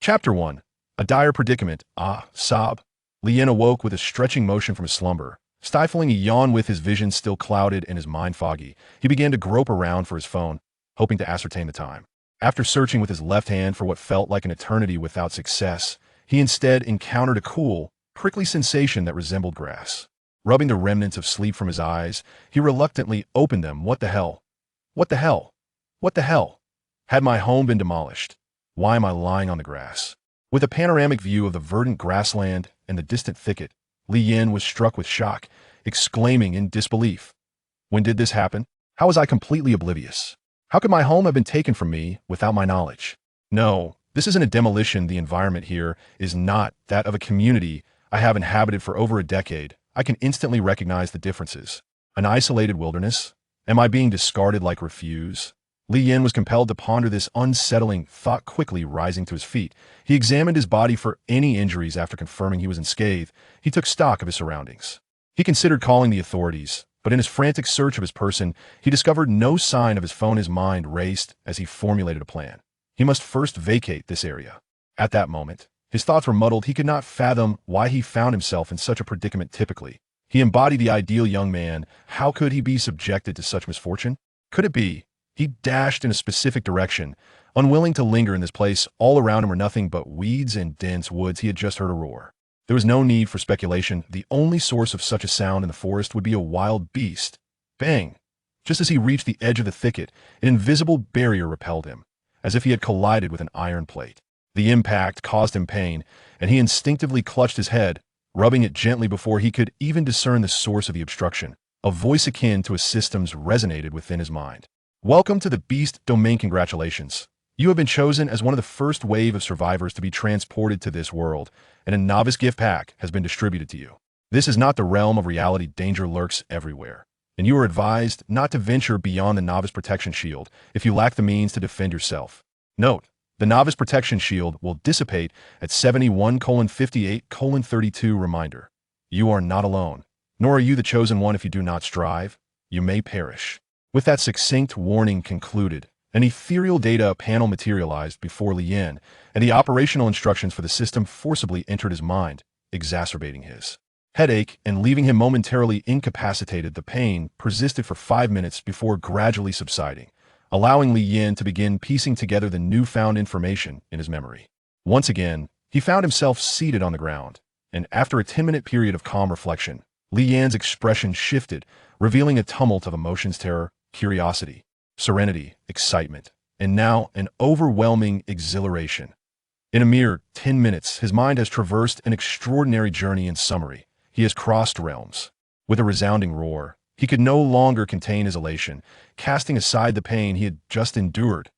Chapter 1. A dire predicament. Sob. Lien awoke with a stretching motion from his slumber. Stifling a yawn with his vision still clouded and his mind foggy, he began to grope around for his phone, hoping to ascertain the time. After searching with his left hand for what felt like an eternity without success, he instead encountered a cool, prickly sensation that resembled grass. Rubbing the remnants of sleep from his eyes, he reluctantly opened them. What the hell? What the hell? What the hell? Had my home been demolished? Why am I lying on the grass? With a panoramic view of the verdant grassland and the distant thicket, Lien was struck with shock, exclaiming in disbelief. When did this happen? How was I completely oblivious? How could my home have been taken from me without my knowledge? No, this isn't a demolition. The environment here is not that of a community I have inhabited for over a decade. I can instantly recognize the differences. An isolated wilderness? Am I being discarded like refuse? Lien was compelled to ponder this unsettling thought. Quickly rising to his feet, he examined his body for any injuries. After confirming he was unscathed, he took stock of his surroundings. He considered calling the authorities, but in his frantic search of his person, he discovered no sign of his phone. His mind raced as he formulated a plan. He must first vacate this area. At that moment, his thoughts were muddled. He could not fathom why he found himself in such a predicament. Typically, he embodied the ideal young man. How could he be subjected to such misfortune? Could it be? He dashed in a specific direction, unwilling to linger in this place. All around him were nothing but weeds and dense woods. He had just heard a roar. There was no need for speculation. The only source of such a sound in the forest would be a wild beast. Bang! Just as he reached the edge of the thicket, an invisible barrier repelled him, as if he had collided with an iron plate. The impact caused him pain, and he instinctively clutched his head, rubbing it gently before he could even discern the source of the obstruction. A voice akin to a system's resonated within his mind. Welcome to the Beast Domain. Congratulations. You have been chosen as one of the first wave of survivors to be transported to this world, and a novice gift pack has been distributed to you. This is not the realm of reality. Danger lurks everywhere, and you are advised not to venture beyond the novice protection shield if you lack the means to defend yourself. Note, the novice protection shield will dissipate at 71:58:32. Reminder, you are not alone, nor are you the chosen one. If you do not strive, you may perish. With that succinct warning concluded, an ethereal data panel materialized before Lien, and the operational instructions for the system forcibly entered his mind, exacerbating his headache and leaving him momentarily incapacitated. The pain persisted for 5 minutes before gradually subsiding, allowing Lien to begin piecing together the newfound information in his memory. Once again, he found himself seated on the ground, and after a 10-minute period of calm reflection, Lien's expression shifted, revealing a tumult of emotions: terror, curiosity, serenity, excitement, and now an overwhelming exhilaration. In a mere 10 minutes, his mind has traversed an extraordinary journey. In summary, he has crossed realms. With a resounding roar, he could no longer contain his elation, casting aside the pain he had just endured.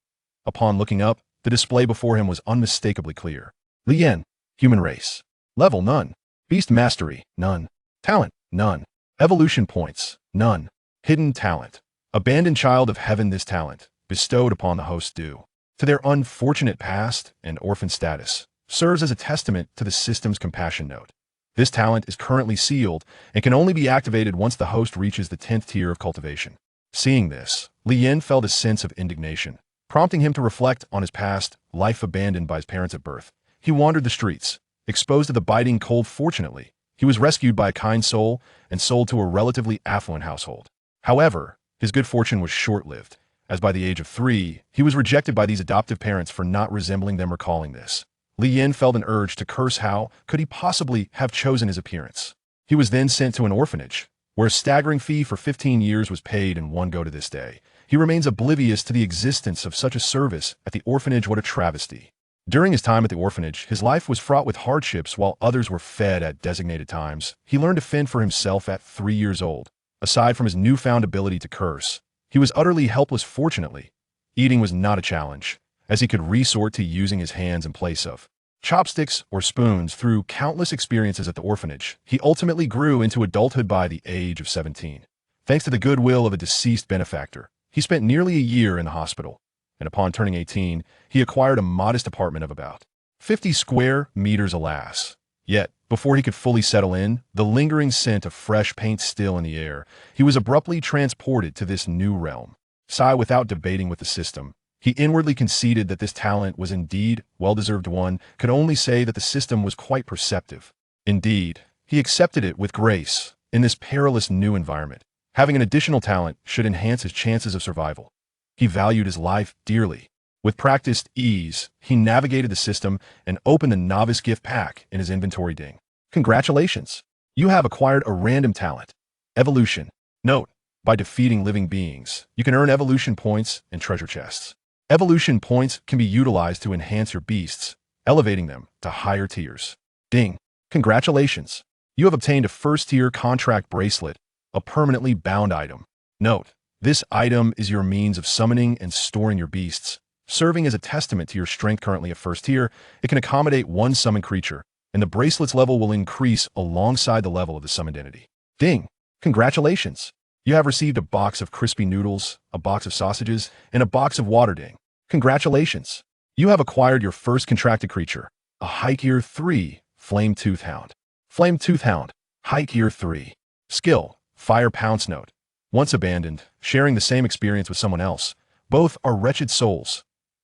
Upon looking up, the display before him was unmistakably clear. Lien, human race. Level, none. Beast mastery, none. Talent, none. Evolution points, none. Hidden talent. Abandoned child of heaven. This talent, bestowed upon the host due to their unfortunate past and orphan status, serves as a testament to the system's compassion. Note, this talent is currently sealed and can only be activated once the host reaches the 10th tier of cultivation. Seeing this, Lien felt a sense of indignation, prompting him to reflect on his past life. Abandoned by his parents at birth, he wandered the streets, exposed to the biting cold. Fortunately, he was rescued by a kind soul and sold to a relatively affluent household. However, his good fortune was short-lived, as by the age of 3, he was rejected by these adoptive parents for not resembling them. Recalling this, Lien felt an urge to curse. How could he possibly have chosen his appearance? He was then sent to an orphanage, where a staggering fee for 15 years was paid in one go. To this day, he remains oblivious to the existence of such a service at the orphanage. What a travesty. During his time at the orphanage, his life was fraught with hardships. While others were fed at designated times, he learned to fend for himself at 3 years old. Aside from his newfound ability to curse, he was utterly helpless. Fortunately, eating was not a challenge, as he could resort to using his hands in place of chopsticks or spoons. Through countless experiences at the orphanage, he ultimately grew into adulthood. By the age of 17, thanks to the goodwill of a deceased benefactor, he spent nearly a year in the hospital, and upon turning 18, he acquired a modest apartment of about 50 square meters. Alas, yet, before he could fully settle in, the lingering scent of fresh paint still in the air, he was abruptly transported to this new realm. Sigh without debating with the system, He inwardly conceded that this talent was indeed well-deserved. One could only say that the system was quite perceptive. Indeed, he accepted it with grace in this perilous new environment. Having an additional talent should enhance his chances of survival. He valued his life dearly. With practiced ease, he navigated the system and opened the novice gift pack in his inventory. Ding. Congratulations! You have acquired a random talent. Evolution. Note: by defeating living beings, you can earn evolution points and treasure chests. Evolution points can be utilized to enhance your beasts, elevating them to higher tiers. Ding. Congratulations! You have obtained a first-tier contract bracelet, a permanently bound item. Note: this item is your means of summoning and storing your beasts, serving as a testament to your strength. Currently at first tier, it can accommodate one summoned creature, and the bracelet's level will increase alongside the level of the summoned entity. Ding! Congratulations! You have received a box of crispy noodles, a box of sausages, and a box of water. Ding. Congratulations! You have acquired your first contracted creature, a High Tier 3 Flame Tooth Hound. Flame Tooth Hound, High Tier 3. Skill: Fire Pounce. Note: once abandoned, sharing the same experience with someone else. Both are wretched souls.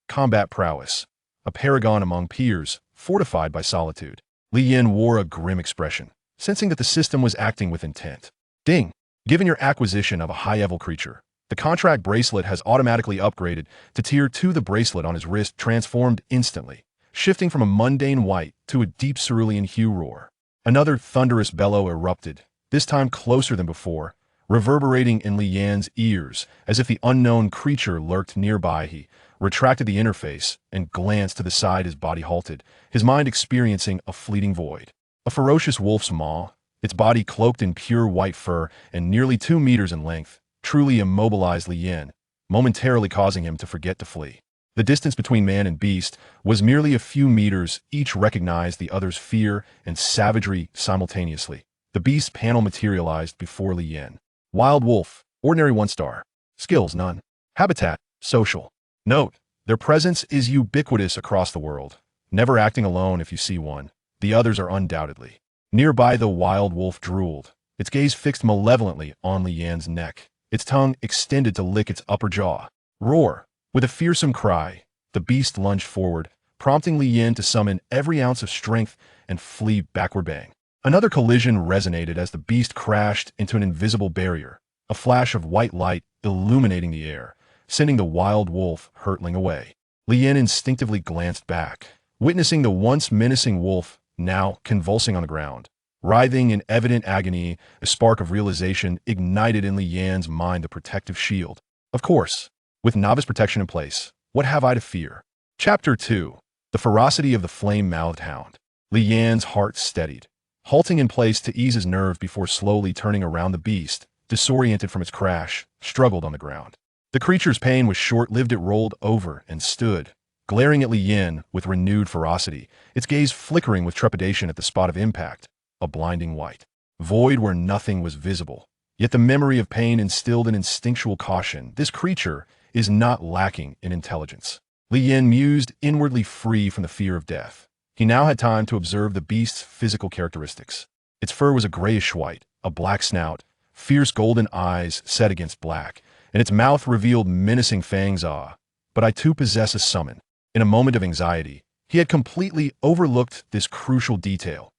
Combat prowess: a paragon among peers, fortified by solitude. Li Yin wore a grim expression, sensing that the system was acting with intent. Ding! Given your acquisition of a high-level creature, the contract bracelet has automatically upgraded to Tier 2. The bracelet on his wrist transformed instantly, shifting from a mundane white to a deep cerulean hue. Roar. Another thunderous bellow erupted, this time closer than before, reverberating in Li Yan's ears as if the unknown creature lurked nearby. He retracted the interface and glanced to the side. His body halted, his mind experiencing a fleeting void. A ferocious wolf's maw, its body cloaked in pure white fur and nearly 2 meters in length, truly immobilized Li Yan, momentarily causing him to forget to flee. The distance between man and beast was merely a few meters. Each recognized the other's fear and savagery simultaneously. The beast panel materialized before Li Yan. Wild wolf, ordinary 1-star. Skills: none. Habitat: social. Note: their presence is ubiquitous across the world, never acting alone. If you see one, the others are undoubtedly. Nearby, the wild wolf drooled, its gaze fixed malevolently on Li Yan's neck, its tongue extended to lick its upper jaw. Roar! With a fearsome cry, the beast lunged forward, prompting Li Yan to summon every ounce of strength and flee backward. Bang! Another collision resonated as the beast crashed into an invisible barrier, a flash of white light illuminating the air, sending the wild wolf hurtling away. Li Yan instinctively glanced back, witnessing the once menacing wolf now convulsing on the ground. Writhing in evident agony, a spark of realization ignited in Li Yan's mind. The protective shield. Of course, with novice protection in place, what have I to fear? Chapter 2. The ferocity of the flame-mouthed hound. Li Yan's heart steadied, halting in place to ease his nerve before slowly turning around. The beast, disoriented from its crash, struggled on the ground. The creature's pain was short-lived. It rolled over and stood, glaring at Li Yan with renewed ferocity, its gaze flickering with trepidation at the spot of impact, a blinding white void where nothing was visible. Yet the memory of pain instilled an instinctual caution. This creature is not lacking in intelligence. Li Yan mused, inwardly free from the fear of death. He now had time to observe the beast's physical characteristics. Its fur was a grayish white, a black snout, fierce golden eyes set against black, and its mouth revealed menacing fangs. But I too possess a summon. In a moment of anxiety, he had completely overlooked this crucial detail.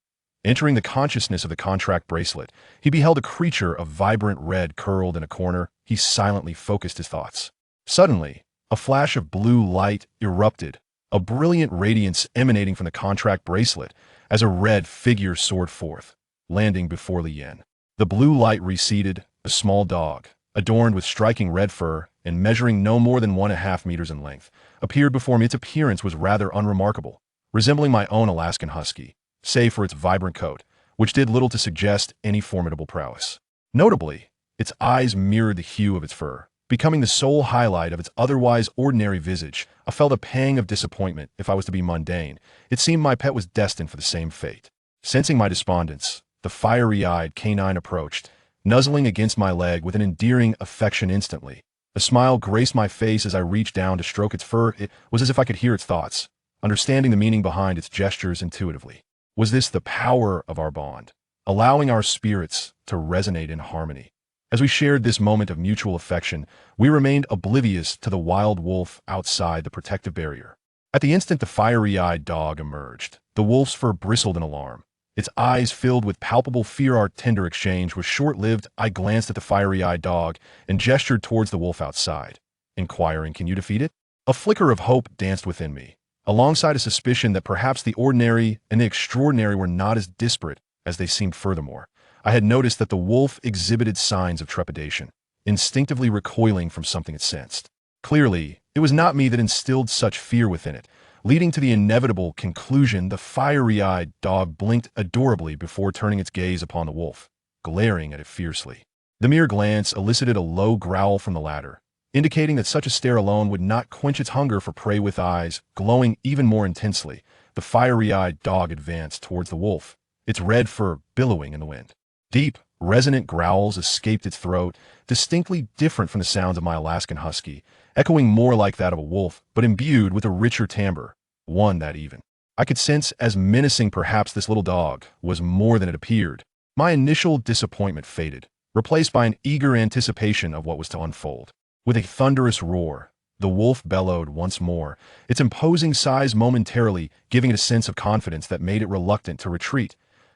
Entering the consciousness of the contract bracelet, he beheld a creature of vibrant red curled in a corner. He silently focused his thoughts. Suddenly, a flash of blue light erupted, a brilliant radiance emanating from the contract bracelet as a red figure soared forth, landing before Li Yan. The blue light receded. A small dog, adorned with striking red fur and measuring no more than 1.5 meters in length, appeared before me. Its appearance was rather unremarkable, resembling my own Alaskan husky, save for its vibrant coat, which did little to suggest any formidable prowess. Notably, its eyes mirrored the hue of its fur, becoming the sole highlight of its otherwise ordinary visage. I felt a pang of disappointment. If I was to be mundane, it seemed my pet was destined for the same fate. Sensing my despondence, the fiery-eyed canine approached, nuzzling against my leg with an endearing affection. Instantly, a smile graced my face as I reached down to stroke its fur. It was as if I could hear its thoughts, understanding the meaning behind its gestures intuitively. Was this the power of our bond, allowing our spirits to resonate in harmony? As we shared this moment of mutual affection, we remained oblivious to the wild wolf outside the protective barrier. At the instant the fiery-eyed dog emerged, the wolf's fur bristled in alarm. Its eyes filled with palpable fear. Our tender exchange was short-lived. I glanced at the fiery-eyed dog and gestured towards the wolf outside, inquiring, "Can you defeat it?" A flicker of hope danced within me, alongside a suspicion that perhaps the ordinary and the extraordinary were not as disparate as they seemed. Furthermore, I had noticed that the wolf exhibited signs of trepidation, instinctively recoiling from something it sensed. Clearly, it was not me that instilled such fear within it, leading to the inevitable conclusion. The fiery-eyed dog blinked adorably before turning its gaze upon the wolf, glaring at it fiercely. The mere glance elicited a low growl from the latter, indicating that such a stare alone would not quench its hunger for prey. With eyes glowing even more intensely, the fiery-eyed dog advanced towards the wolf, its red fur billowing in the wind. Deep, resonant growls escaped its throat, distinctly different from the sounds of my Alaskan husky, echoing more like that of a wolf, but imbued with a richer timbre, one that even I could sense as menacing. Perhaps this little dog was more than it appeared. My initial disappointment faded, replaced by an eager anticipation of what was to unfold. With a thunderous roar, the wolf bellowed once more, its imposing size momentarily giving it a sense of confidence that made it reluctant to retreat.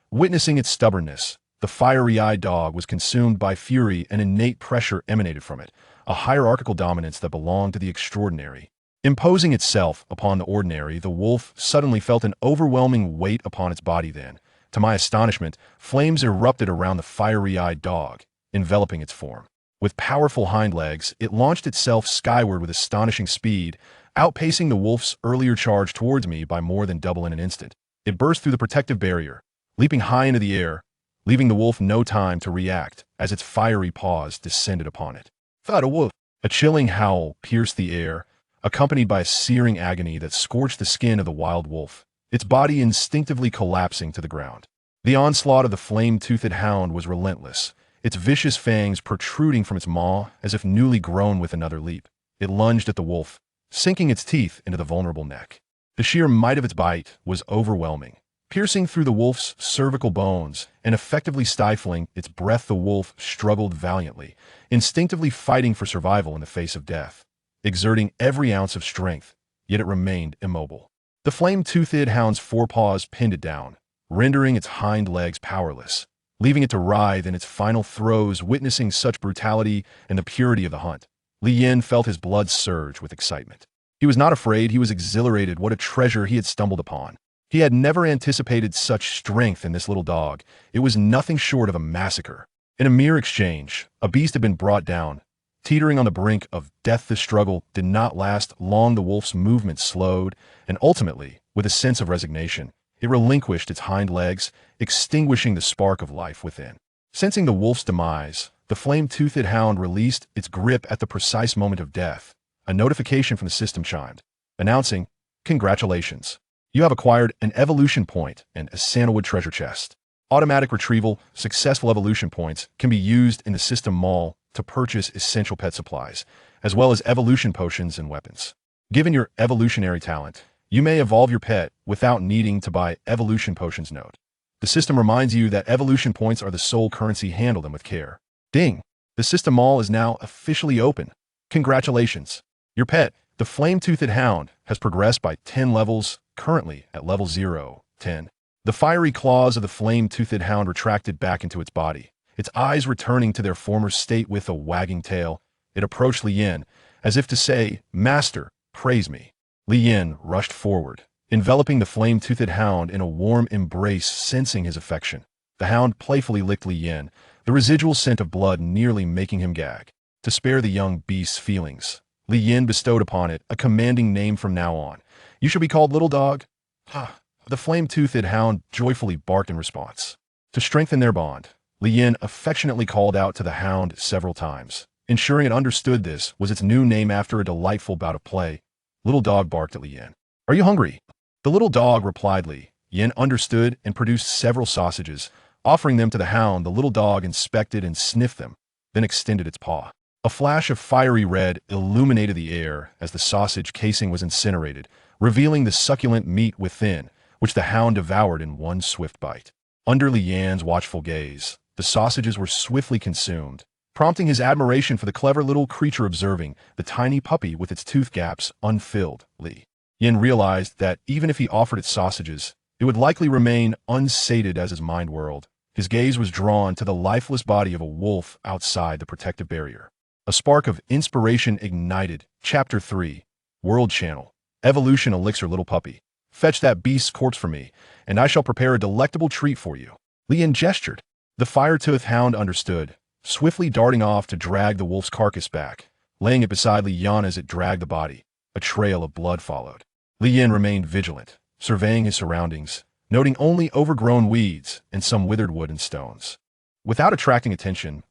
Witnessing its stubbornness, the fiery-eyed dog was consumed by fury. An innate pressure emanated from it, a hierarchical dominance that belonged to the extraordinary. Imposing itself upon the ordinary, the wolf suddenly felt an overwhelming weight upon its body. Then, to my astonishment, flames erupted around the fiery-eyed dog, enveloping its form. With powerful hind legs, it launched itself skyward with astonishing speed, outpacing the wolf's earlier charge towards me by more than double in an instant. It burst through the protective barrier, leaping high into the air, leaving the wolf no time to react as its fiery paws descended upon it. Thud! A wolf! A chilling howl pierced the air, accompanied by a searing agony that scorched the skin of the wild wolf, its body instinctively collapsing to the ground. The onslaught of the flame-toothed hound was relentless, its vicious fangs protruding from its maw as if newly grown. With another leap, it lunged at the wolf, sinking its teeth into the vulnerable neck. The sheer might of its bite was overwhelming, piercing through the wolf's cervical bones and effectively stifling its breath. The wolf struggled valiantly, instinctively fighting for survival in the face of death, exerting every ounce of strength, yet it remained immobile. The flame-toothed hound's forepaws pinned it down, rendering its hind legs powerless, leaving it to writhe in its final throes. Witnessing such brutality and the purity of the hunt, Li Yin felt his blood surge with excitement. He was not afraid, he was exhilarated. What a treasure he had stumbled upon. He had never anticipated such strength in this little dog. It was nothing short of a massacre. In a mere exchange, a beast had been brought down, teetering on the brink of death. The struggle did not last long. The wolf's movement slowed, and ultimately, with a sense of resignation, it relinquished its hind legs, extinguishing the spark of life within. Sensing the wolf's demise, the flame-toothed hound released its grip at the precise moment of death. A notification from the system chimed, announcing, "Congratulations. You have acquired an evolution point and a sandalwood treasure chest." Automatic retrieval. Successful evolution points can be used in the system mall to purchase essential pet supplies, as well as evolution potions and weapons. Given your evolutionary talent, you may evolve your pet without needing to buy evolution potions. Note: the system reminds you that evolution points are the sole currency. Handle them with care. Ding! The system mall is now officially open. Congratulations! Your pet, the flame-toothed hound, has progressed by 10 levels, currently at level 010. The fiery claws of the flame-toothed hound retracted back into its body, its eyes returning to their former state. With a wagging tail, it approached Li Yin, as if to say, "Master, praise me." Li Yin rushed forward, enveloping the flame-toothed hound in a warm embrace. Sensing his affection, the hound playfully licked Li Yin, the residual scent of blood nearly making him gag. To spare the young beast's feelings, Li Yin bestowed upon it a commanding name. "From now on, you shall be called Little Dog." "Ha!" The flame-toothed hound joyfully barked in response. To strengthen their bond, Li Yin affectionately called out to the hound several times, ensuring it understood this was its new name. After a delightful bout of play, Little Dog barked at Li Yin. "Are you hungry?" The little dog replied. Li Yin understood and produced several sausages, offering them to the hound. The little dog inspected and sniffed them, then extended its paw. A flash of fiery red illuminated the air as the sausage casing was incinerated, revealing the succulent meat within, which the hound devoured in one swift bite. Under Li Yan's watchful gaze, the sausages were swiftly consumed, prompting his admiration for the clever little creature observing the tiny puppy with its tooth gaps unfilled. Li Yin realized that even if he offered it sausages, it would likely remain unsated as his mind whirled. His gaze was drawn to the lifeless body of a wolf outside the protective barrier. A spark of inspiration ignited. Chapter 3. World Channel. Evolution Elixir. Little puppy, fetch that beast's corpse for me, and I shall prepare a delectable treat for you. Li Yin gestured. The fire-toothed hound understood, swiftly darting off to drag the wolf's carcass back, laying it beside Li Yan as it dragged the body. A trail of blood followed. Li Yin remained vigilant, surveying his surroundings, noting only overgrown weeds and some withered wood and stones. Without attracting attention,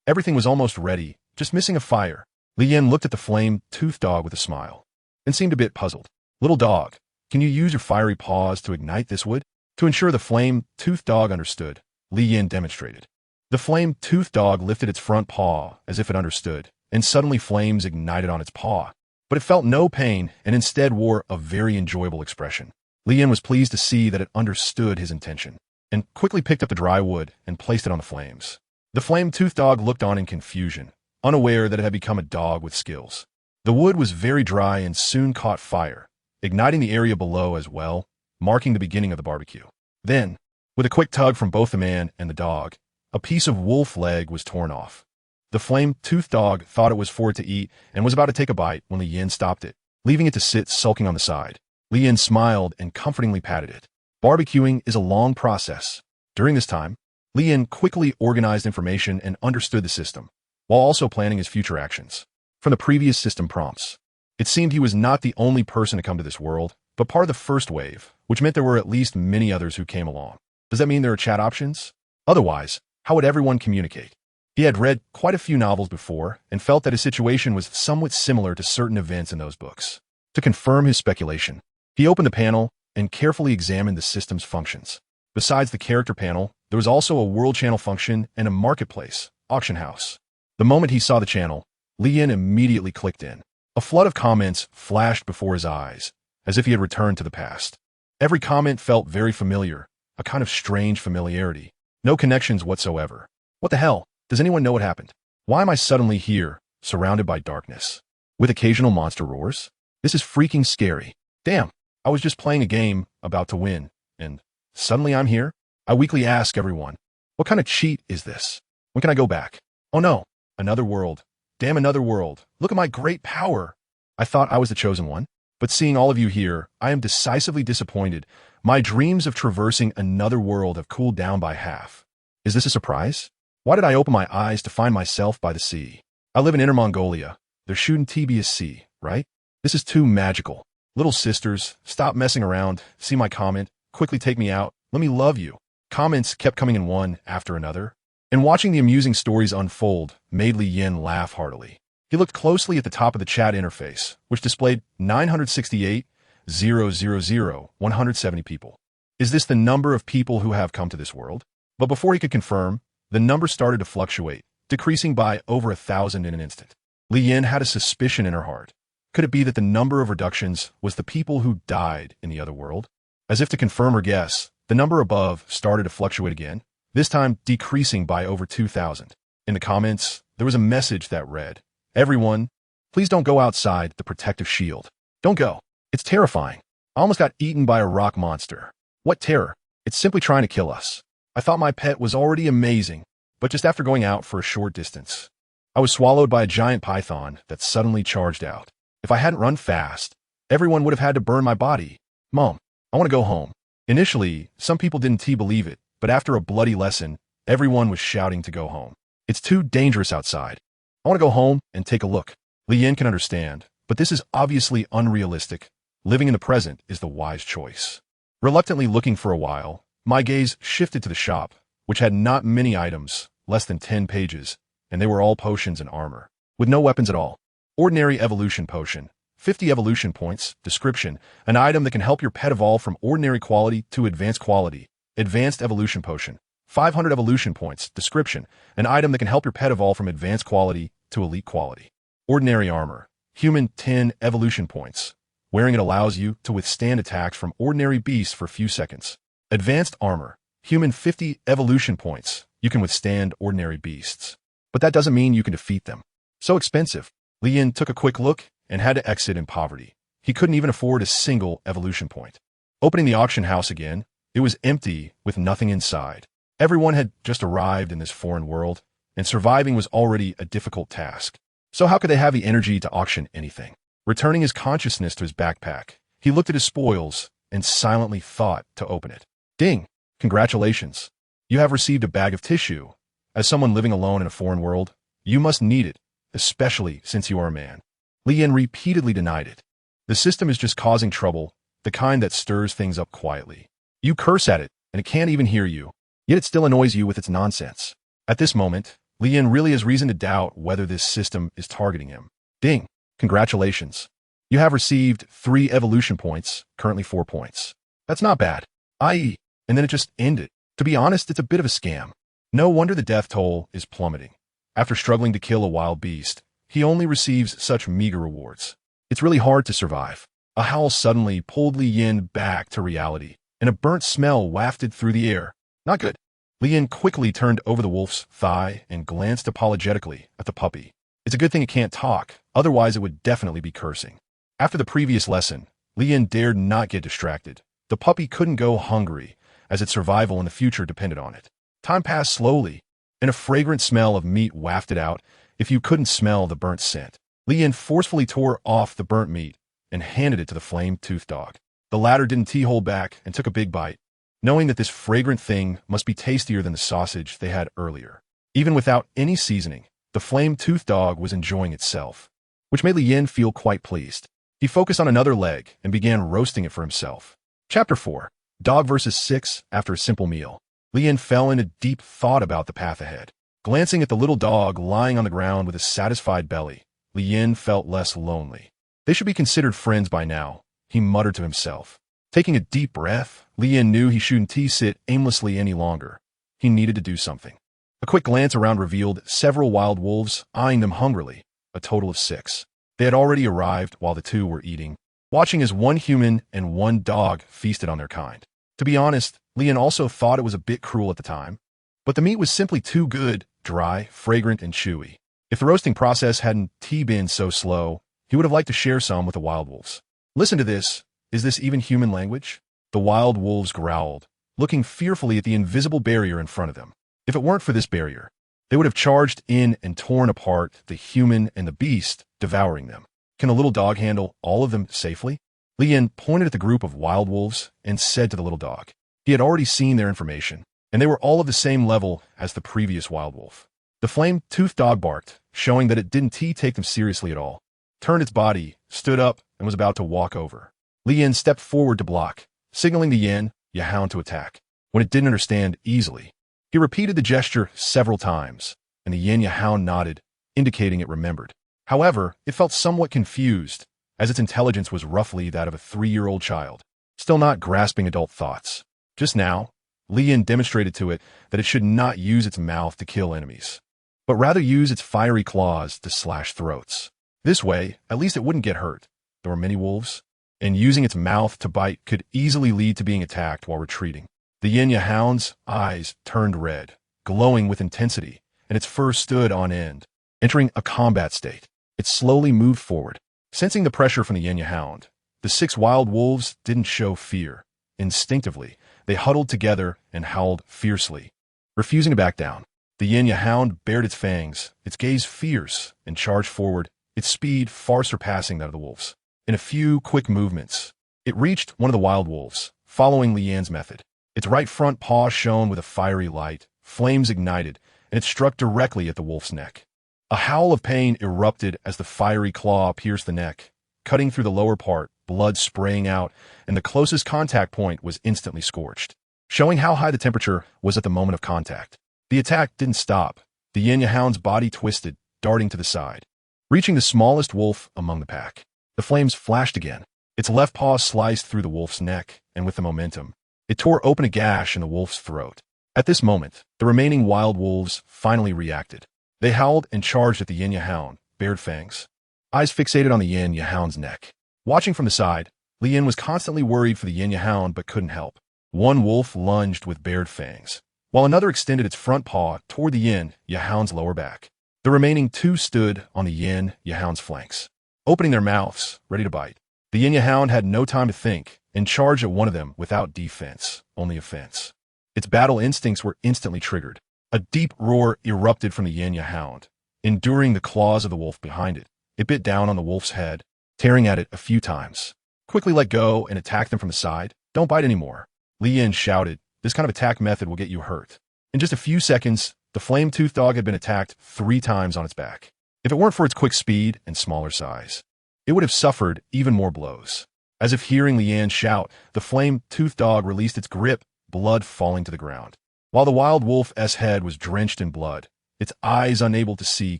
everything was almost ready, just missing a fire. Li Yin looked at the flame-toothed dog with a smile, and seemed a bit puzzled. Little dog, can you use your fiery paws to ignite this wood? To ensure the flame-toothed dog understood, Li Yin demonstrated. The flame-toothed dog lifted its front paw as if it understood, and suddenly flames ignited on its paw. But it felt no pain and instead wore a very enjoyable expression. Li Yin was pleased to see that it understood his intention, and quickly picked up the dry wood and placed it on the flames. The flame-toothed dog looked on in confusion, unaware that it had become a dog with skills. The wood was very dry and soon caught fire, igniting the area below as well, marking the beginning of the barbecue. Then, with a quick tug from both the man and the dog, a piece of wolf leg was torn off. The flame-toothed dog thought it was for it to eat and was about to take a bite when Li Yin stopped it, leaving it to sit sulking on the side. Li Yin smiled and comfortingly patted it. Barbecuing is a long process. During this time, Li Yin quickly organized information and understood the system, while also planning his future actions. From the previous system prompts, it seemed he was not the only person to come to this world, but part of the first wave, which meant there were at least many others who came along. Does that mean there are chat options? Otherwise, how would everyone communicate? He had read quite a few novels before and felt that his situation was somewhat similar to certain events in those books. To confirm his speculation, he opened the panel and carefully examined the system's functions. Besides the character panel, there was also a world channel function and a marketplace, auction house. The moment he saw the channel, Li Yin immediately clicked in. A flood of comments flashed before his eyes, as if he had returned to the past. Every comment felt very familiar, a kind of strange familiarity. No connections whatsoever. What the hell? Does anyone know what happened? Why am I suddenly here, surrounded by darkness? With occasional monster roars? This is freaking scary. Damn, I was just playing a game, about to win, and suddenly I'm here? I weekly ask everyone, what kind of cheat is this? When can I go back? Oh no, another world. Damn, another world. Look at my great power. I thought I was the chosen one, but seeing all of you here, I am decisively disappointed. My dreams of traversing another world have cooled down by half. Is this a surprise? Why did I open my eyes to find myself by the sea? I live in Inner Mongolia. They're shooting TBSC, right? This is too magical. Little sisters, stop messing around. See my comment. Quickly take me out. Let me love you. Comments kept coming in one after another, and watching the amusing stories unfold made Li Yin laugh heartily. He looked closely at the top of the chat interface, which displayed 968,000,170 people. Is this the number of people who have come to this world? But before he could confirm, the number started to fluctuate, decreasing by over 1,000 in an instant. Li Yin had a suspicion in her heart. Could it be that the number of reductions was the people who died in the other world? As if to confirm her guess, the number above started to fluctuate again, this time decreasing by over 2,000. In the comments, there was a message that read, "Everyone, please don't go outside the protective shield. Don't go. It's terrifying. I almost got eaten by a rock monster. What terror? It's simply trying to kill us. I thought my pet was already amazing, but just after going out for a short distance, I was swallowed by a giant python that suddenly charged out. If I hadn't run fast, everyone would have had to burn my body. Mom, I want to go home." Initially, some people didn't believe it, but after a bloody lesson, everyone was shouting to go home. It's too dangerous outside. I want to go home and take a look. Li Yin can understand, but this is obviously unrealistic. Living in the present is the wise choice. Reluctantly looking for a while, my gaze shifted to the shop, which had not many items, less than 10 pages, and they were all potions and armor, with no weapons at all. Ordinary evolution potion, 50 evolution points. Description: an item that can help your pet evolve from ordinary quality to advanced quality. Advanced evolution potion, 500 evolution points. Description: an item that can help your pet evolve from advanced quality to elite quality. Ordinary armor, human, 10 evolution points. Wearing it allows you to withstand attacks from ordinary beasts for a few seconds. Advanced armor, human, 50 evolution points. You can withstand ordinary beasts. but that doesn't mean you can defeat them. So expensive. Li Yin took a quick look and had to exit in poverty. He couldn't even afford a single evolution point. Opening the auction house again, it was empty with nothing inside. Everyone had just arrived in this foreign world, and surviving was already a difficult task. So how could they have the energy to auction anything? Returning his consciousness to his backpack, he looked at his spoils and silently thought to open it. Ding! Congratulations. You have received a bag of tissue. As someone living alone in a foreign world, you must need it, especially since you are a man. Li Yin repeatedly denied it. The system is just causing trouble, the kind that stirs things up quietly. You curse at it, and it can't even hear you, yet it still annoys you with its nonsense. At this moment, Li Yin really has reason to doubt whether this system is targeting him. Ding! Congratulations. You have received 3 evolution points, currently 4 points. That's not bad. I.e., and then it just ended. To be honest, it's a bit of a scam. No wonder the death toll is plummeting. After struggling to kill a wild beast, he only receives such meager rewards. It's really hard to survive. A howl suddenly pulled Li Yin back to reality, and a burnt smell wafted through the air. Not good. Li Yin quickly turned over the wolf's thigh and glanced apologetically at the puppy. It's a good thing it can't talk, otherwise it would definitely be cursing. After the previous lesson, Li Yin dared not get distracted. The puppy couldn't go hungry, as its survival in the future depended on it. Time passed slowly, and a fragrant smell of meat wafted out if you couldn't smell the burnt scent. Li Yin forcefully tore off the burnt meat and handed it to the flame-toothed dog. The latter didn't hold back and took a big bite, knowing that this fragrant thing must be tastier than the sausage they had earlier. Even without any seasoning, the flame-toothed dog was enjoying itself, which made Li Yin feel quite pleased. He focused on another leg and began roasting it for himself. Chapter 4. Dog vs. 6 After a Simple Meal. Li Yin fell into deep thought about the path ahead. Glancing at the little dog lying on the ground with a satisfied belly, Li Yin felt less lonely. They should be considered friends by now, he muttered to himself. Taking a deep breath, Li Yin knew he shouldn't sit aimlessly any longer. He needed to do something. A quick glance around revealed several wild wolves eyeing them hungrily, a total of 6. They had already arrived while the 2 were eating, watching as 1 human and 1 dog feasted on their kind. To be honest, Li Yin also thought it was a bit cruel at the time, but the meat was simply too good, dry, fragrant, and chewy. If the roasting process hadn't been so slow, he would have liked to share some with the wild wolves. Listen to this. Is this even human language? The wild wolves growled, looking fearfully at the invisible barrier in front of them. If it weren't for this barrier, they would have charged in and torn apart the human and the beast, devouring them. Can a little dog handle all of them safely? Li Yin pointed at the group of wild wolves and said to the little dog. He had already seen their information, and they were all of the same level as the previous wild wolf. The flame-toothed dog barked, showing that it didn't take them seriously at all, turned its body, stood up, and was about to walk over. Li Yin stepped forward to block, signaling the yin, hound to attack. When it didn't understand easily, he repeated the gesture several times, and the yin hound nodded, indicating it remembered. However, it felt somewhat confused, as its intelligence was roughly that of a 3-year-old child, still not grasping adult thoughts. Just now, Li Yin demonstrated to it that it should not use its mouth to kill enemies, but rather use its fiery claws to slash throats. This way, at least it wouldn't get hurt. There were many wolves, and using its mouth to bite could easily lead to being attacked while retreating. The yin hound's eyes turned red, glowing with intensity, and its fur stood on end, entering a combat state. It slowly moved forward. Sensing the pressure from the yin hound, the 6 wild wolves didn't show fear. Instinctively, they huddled together and howled fiercely, refusing to back down. The yin hound bared its fangs, its gaze fierce, and charged forward, its speed far surpassing that of the wolves. In a few quick movements, it reached one of the wild wolves, following Li Yin's method. Its right front paw shone with a fiery light, flames ignited, and it struck directly at the wolf's neck. A howl of pain erupted as the fiery claw pierced the neck, cutting through the lower part, blood spraying out, and the closest contact point was instantly scorched, showing how high the temperature was at the moment of contact. The attack didn't stop. The yin hound's body twisted, darting to the side, reaching the smallest wolf among the pack. The flames flashed again. Its left paw sliced through the wolf's neck, and with the momentum, it tore open a gash in the wolf's throat. At this moment, the remaining wild wolves finally reacted. They howled and charged at the yin hound, bared fangs, eyes fixated on the yin hound's neck. Watching from the side, Li Yin was constantly worried for the yin hound but couldn't help. One wolf lunged with bared fangs, while another extended its front paw toward the yin hound's lower back. The remaining two stood on the yin-ya-hound's flanks, opening their mouths, ready to bite. The yin-ya-hound had no time to think and charged at one of them without defense, only offense. Its battle instincts were instantly triggered. A deep roar erupted from the yin-ya-hound, enduring the claws of the wolf behind it. It bit down on the wolf's head, tearing at it a few times. Quickly let go and attack them from the side. Don't bite anymore. Li Yin shouted, this kind of attack method will get you hurt. In just a few seconds, the flame-toothed dog had been attacked 3 times on its back. If it weren't for its quick speed and smaller size, it would have suffered even more blows. As if hearing Li Yan shout, the flame-toothed dog released its grip, blood falling to the ground. While the wild wolf's head was drenched in blood, its eyes unable to see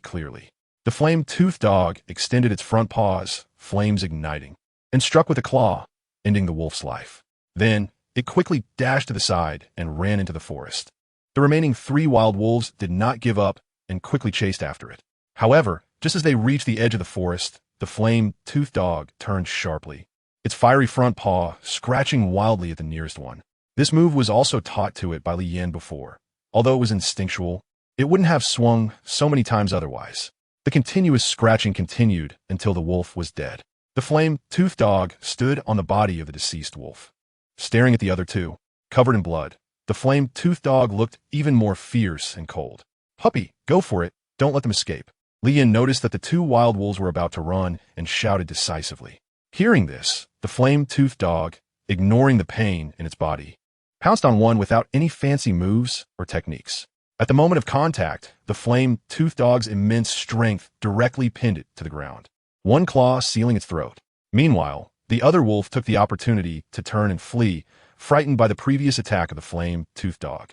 clearly. The flame-toothed dog extended its front paws, flames igniting, and struck with a claw, ending the wolf's life. Then, it quickly dashed to the side and ran into the forest. The remaining 3 wild wolves did not give up and quickly chased after it. However, just as they reached the edge of the forest, the flame-toothed dog turned sharply, its fiery front paw scratching wildly at the nearest one. This move was also taught to it by Li Yan before. Although it was instinctual, it wouldn't have swung so many times otherwise. The continuous scratching continued until the wolf was dead. The flame-toothed dog stood on the body of the deceased wolf, staring at the other 2, covered in blood. The flame-toothed dog looked even more fierce and cold. Puppy, go for it. Don't let them escape. Li Yan noticed that the 2 wild wolves were about to run and shouted decisively. Hearing this, the flame-toothed dog, ignoring the pain in its body, pounced on one without any fancy moves or techniques. At the moment of contact, the flame-toothed dog's immense strength directly pinned it to the ground, one claw sealing its throat. Meanwhile, the other wolf took the opportunity to turn and flee, frightened by the previous attack of the flame-toothed dog.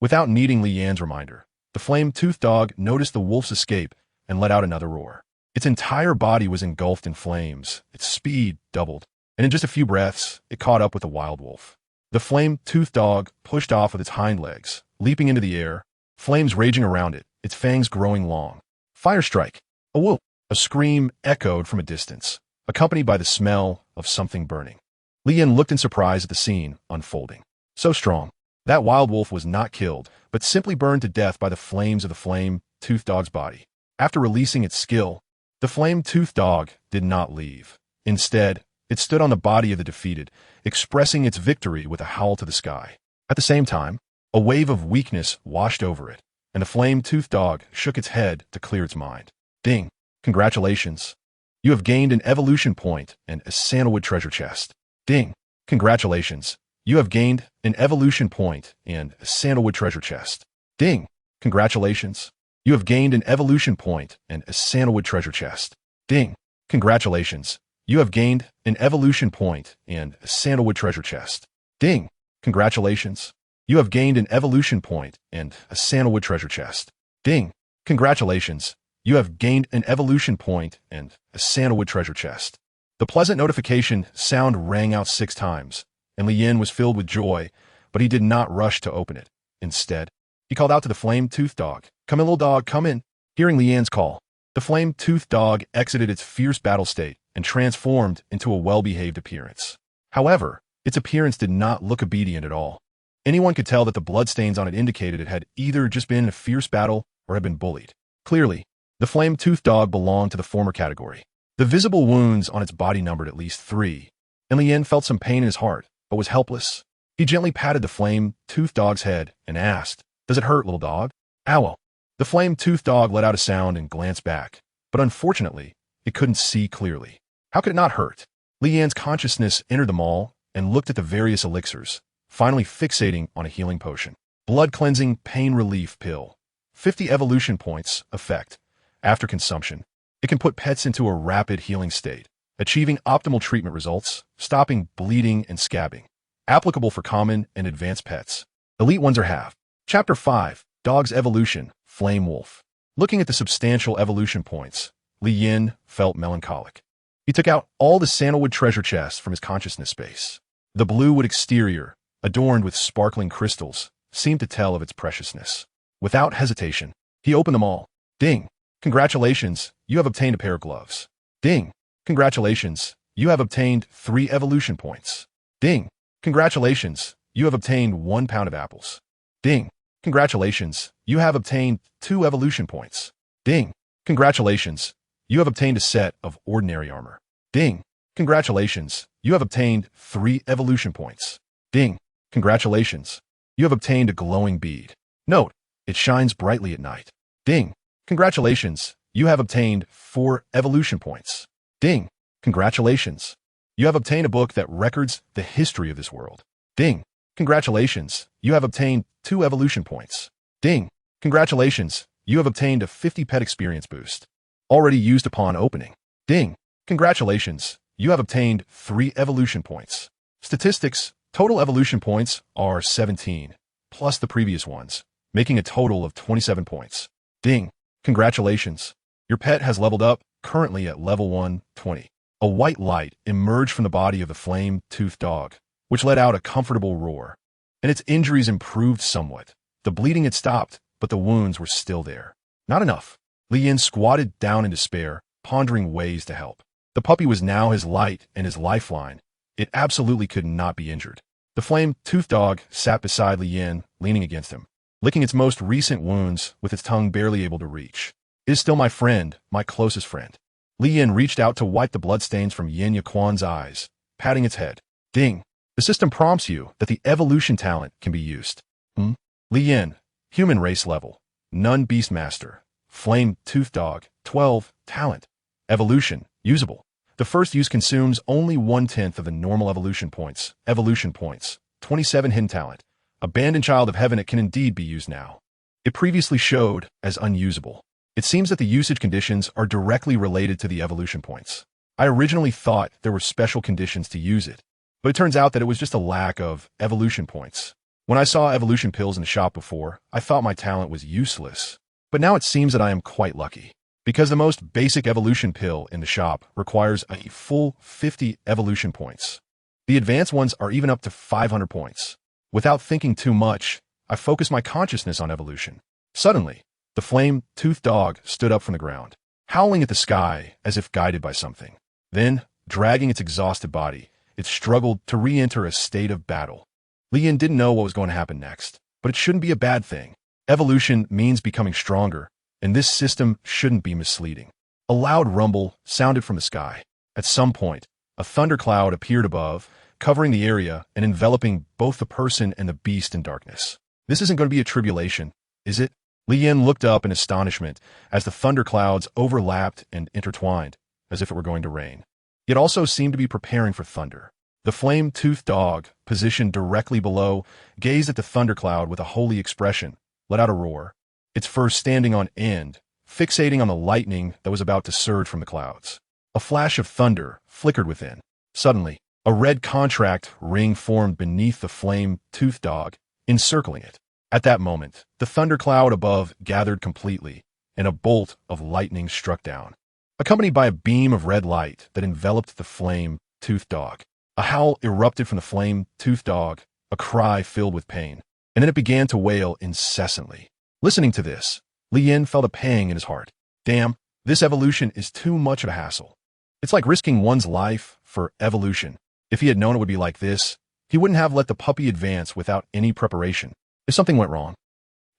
Without needing Li Yan's reminder, the flame-toothed dog noticed the wolf's escape and let out another roar. Its entire body was engulfed in flames, its speed doubled, and in just a few breaths, it caught up with the wild wolf. The flame-toothed dog pushed off with its hind legs, leaping into the air, flames raging around it, its fangs growing long. Fire strike! A whoop! A scream echoed from a distance, accompanied by the smell of something burning. Li Yan looked in surprise at the scene unfolding. So strong. That wild wolf was not killed, but simply burned to death by the flames of the flame-toothed dog's body. After releasing its skill, the flame-toothed dog did not leave. Instead, it stood on the body of the defeated, expressing its victory with a howl to the sky. At the same time, a wave of weakness washed over it, and the flame-toothed dog shook its head to clear its mind. Ding! Congratulations! You have gained an evolution point and a sandalwood treasure chest. Ding! Congratulations! You have gained an evolution point and a sandalwood treasure chest. Ding! Congratulations! You have gained an evolution point and a sandalwood treasure chest. Ding! Congratulations! You have gained an evolution point and a sandalwood treasure chest. Ding! Congratulations! You have gained an evolution point and a sandalwood treasure chest. Ding! Congratulations! You have gained an evolution point and a sandalwood treasure chest. The pleasant notification sound rang out 6 times, and Li Yan was filled with joy, but he did not rush to open it. Instead, he called out to the flame-toothed dog, "Come in, little dog, come in." Hearing Li Yan's call, the flame-toothed dog exited its fierce battle state and transformed into a well-behaved appearance. However, its appearance did not look obedient at all. Anyone could tell that the bloodstains on it indicated it had either just been in a fierce battle or had been bullied. Clearly, the flame-toothed dog belonged to the former category. The visible wounds on its body numbered at least 3, and Li Yan felt some pain in his heart, but was helpless. He gently patted the flame-toothed dog's head and asked, "Does it hurt, little dog?" "Ow!" The flame-toothed dog let out a sound and glanced back, but unfortunately, it couldn't see clearly. How could it not hurt? Li Yan's consciousness entered the mall and looked at the various elixirs, finally fixating on a healing potion. Blood cleansing pain relief pill. 50 evolution points effect. After consumption, it can put pets into a rapid healing state, achieving optimal treatment results, stopping bleeding and scabbing. Applicable for common and advanced pets. Elite ones are half. Chapter 5, Dog's Evolution, Flame Wolf. Looking at the substantial evolution points, Li Yan felt melancholic. He took out all the sandalwood treasure chests from his consciousness space. The blue wood exterior, adorned with sparkling crystals, seemed to tell of its preciousness. Without hesitation, he opened them all. Ding! Congratulations, you have obtained a pair of gloves. Ding! Congratulations, you have obtained 3 evolution points. Ding! Congratulations, you have obtained 1 pound of apples. Ding! Congratulations, you have obtained 2 evolution points. Ding. Congratulations. You have obtained a set of ordinary armor. Ding. Congratulations. You have obtained 3 evolution points. Ding. Congratulations. You have obtained a glowing bead. Note, it shines brightly at night. Ding. Congratulations. You have obtained 4 evolution points. Ding. Congratulations. You have obtained a book that records the history of this world. Ding. Congratulations. You have obtained 2 evolution points. Ding. Congratulations. You have obtained a 50 pet experience boost. Already used upon opening. Ding. Congratulations. You have obtained 3 evolution points. Statistics. Total evolution points are 17, plus the previous ones, making a total of 27 points. Ding. Congratulations. Your pet has leveled up, currently at level 120. A white light emerged from the body of the flame-toothed dog, which let out a comfortable roar, and its injuries improved somewhat. The bleeding had stopped, but the wounds were still there. Not enough. Li Yin squatted down in despair, pondering ways to help. The puppy was now his light and his lifeline. It absolutely could not be injured. The flame-toothed dog sat beside Li Yin, leaning against him, licking its most recent wounds with its tongue barely able to reach. It is still my friend, my closest friend. Li Yin reached out to wipe the bloodstains from Yin Yaquan's eyes, patting its head. Ding. The system prompts you that the evolution talent can be used. Li Yin, human race level, Nun Beastmaster, flame-toothed dog, 12, talent. Evolution, usable. The first use consumes only 1/10 of the normal evolution points. Evolution points, 27 hidden talent. Abandoned child of heaven, it can indeed be used now. It previously showed as unusable. It seems that the usage conditions are directly related to the evolution points. I originally thought there were special conditions to use it, but it turns out that it was just a lack of evolution points. When I saw evolution pills in the shop before, I thought my talent was useless. But now it seems that I am quite lucky, because the most basic evolution pill in the shop requires a full 50 evolution points. The advanced ones are even up to 500 points. Without thinking too much, I focused my consciousness on evolution. Suddenly, the flame-toothed dog stood up from the ground, howling at the sky as if guided by something. Then, dragging its exhausted body, it struggled to re-enter a state of battle. Li Yin didn't know what was going to happen next, but it shouldn't be a bad thing. Evolution means becoming stronger, and this system shouldn't be misleading. A loud rumble sounded from the sky. At some point, a thundercloud appeared above, covering the area and enveloping both the person and the beast in darkness. This isn't going to be a tribulation, is it? Li Yin looked up in astonishment as the thunderclouds overlapped and intertwined, as if it were going to rain. It also seemed to be preparing for thunder. The flame-toothed dog, positioned directly below, gazed at the thundercloud with a holy expression, let out a roar, its fur standing on end, fixating on the lightning that was about to surge from the clouds. A flash of thunder flickered within. Suddenly, a red contract ring formed beneath the flame-toothed dog, encircling it. At that moment, the thundercloud above gathered completely, and a bolt of lightning struck down, accompanied by a beam of red light that enveloped the flame-toothed dog. A howl erupted from the flame-toothed dog, a cry filled with pain, and then it began to wail incessantly. Listening to this, Li Yin felt a pang in his heart. Damn, this evolution is too much of a hassle. It's like risking one's life for evolution. If he had known it would be like this, he wouldn't have let the puppy advance without any preparation. If something went wrong,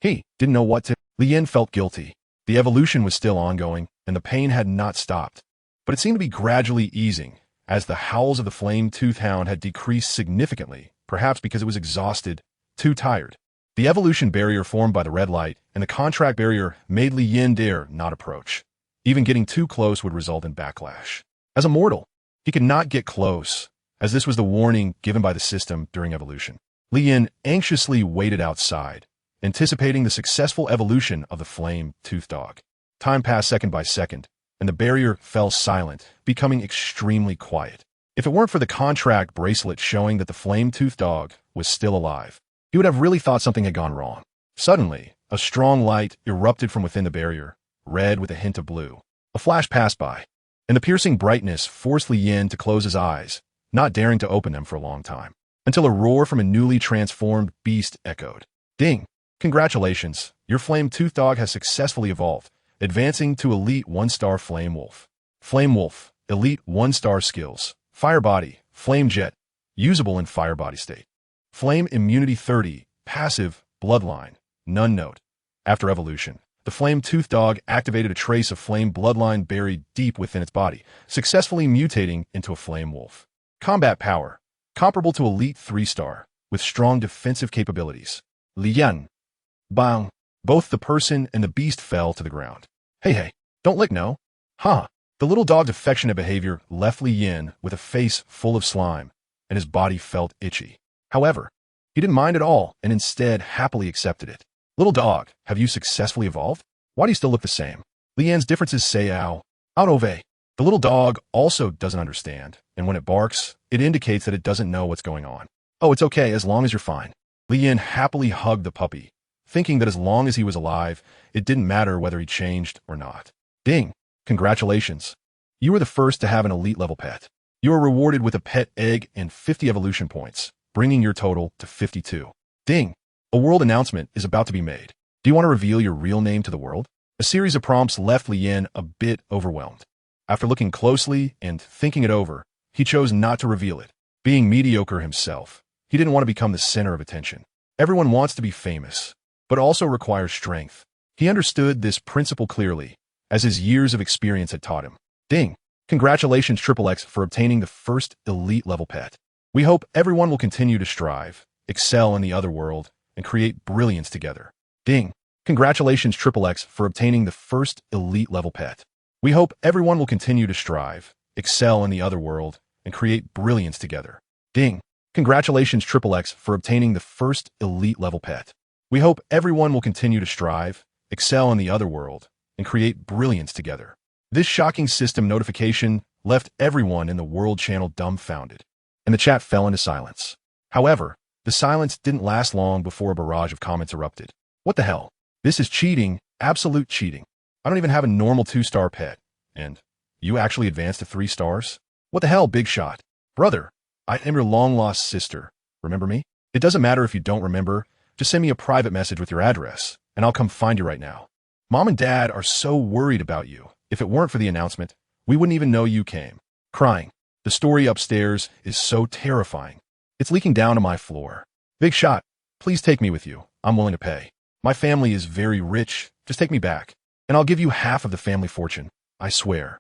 he didn't know what to. Li Yin felt guilty. The evolution was still ongoing, and the pain had not stopped. But it seemed to be gradually easing, as the howls of the flame-toothed hound had decreased significantly, perhaps because it was exhausted, too tired. The evolution barrier formed by the red light and the contract barrier made Li Yin dare not approach. Even getting too close would result in backlash. As a mortal, he could not get close, as this was the warning given by the system during evolution. Li Yin anxiously waited outside, anticipating the successful evolution of the flame-toothed dog. Time passed second by second, and the barrier fell silent, becoming extremely quiet. If it weren't for the contract bracelet showing that the flame-toothed dog was still alive, he would have really thought something had gone wrong. Suddenly, a strong light erupted from within the barrier, red with a hint of blue. A flash passed by, and the piercing brightness forced Li Yin to close his eyes, not daring to open them for a long time, until a roar from a newly transformed beast echoed. Ding! Congratulations, your flame-toothed dog has successfully evolved, advancing to Elite 1-star Flame Wolf. Flame Wolf, Elite 1-star skills, Fire Body, Flame Jet, usable in Fire Body state. Flame Immunity 30, passive, Bloodline, None note. After evolution, The flame-toothed dog activated a trace of flame bloodline buried deep within its body, successfully mutating into a flame wolf. Combat power. Comparable to Elite 3-star, with strong defensive capabilities. Lian. Bang. Both the person and the beast fell to the ground. Hey, don't lick no. Huh. The little dog's affectionate behavior left Li Yin with a face full of slime, and his body felt itchy. However, he didn't mind at all and instead happily accepted it. Little dog, have you successfully evolved? Why do you still look the same? Li Yin's differences say ow. Out of a. The little dog also doesn't understand, and when it barks, it indicates that it doesn't know what's going on. Oh, it's okay as long as you're fine. Li Yin happily hugged the puppy, thinking that as long as he was alive, it didn't matter whether he changed or not. Ding. Congratulations. You were the first to have an elite level pet. You are rewarded with a pet egg and 50 evolution points, bringing your total to 52. Ding. A world announcement is about to be made. Do you want to reveal your real name to the world? A series of prompts left Li Yin a bit overwhelmed. After looking closely and thinking it over, he chose not to reveal it. Being mediocre himself, he didn't want to become the center of attention. Everyone wants to be famous, but also requires strength. He understood this principle clearly, as his years of experience had taught him. Ding! Congratulations, XXX, for obtaining the first elite level pet. We hope everyone will continue to strive, excel in the other world, and create brilliance together. Ding! Congratulations, XXX, for obtaining the first elite level pet. We hope everyone will continue to strive, excel in the other world, and create brilliance together. Ding! Congratulations, XXX, for obtaining the first elite level pet. We hope everyone will continue to strive, excel in the other world, and create brilliance together. This shocking system notification left everyone in the world channel dumbfounded, and the chat fell into silence. However, the silence didn't last long before a barrage of comments erupted. What the hell? This is cheating, absolute cheating. I don't even have a normal 2-star pet, and you actually advanced to 3 stars? What the hell, big shot? Brother, I am your long-lost sister. Remember me? It doesn't matter if you don't remember, just send me a private message with your address, and I'll come find you right now. Mom and Dad are so worried about you. If it weren't for the announcement, we wouldn't even know you came. Crying. The story upstairs is so terrifying. It's leaking down to my floor. Big shot, please take me with you. I'm willing to pay. My family is very rich. Just take me back, and I'll give you half of the family fortune. I swear.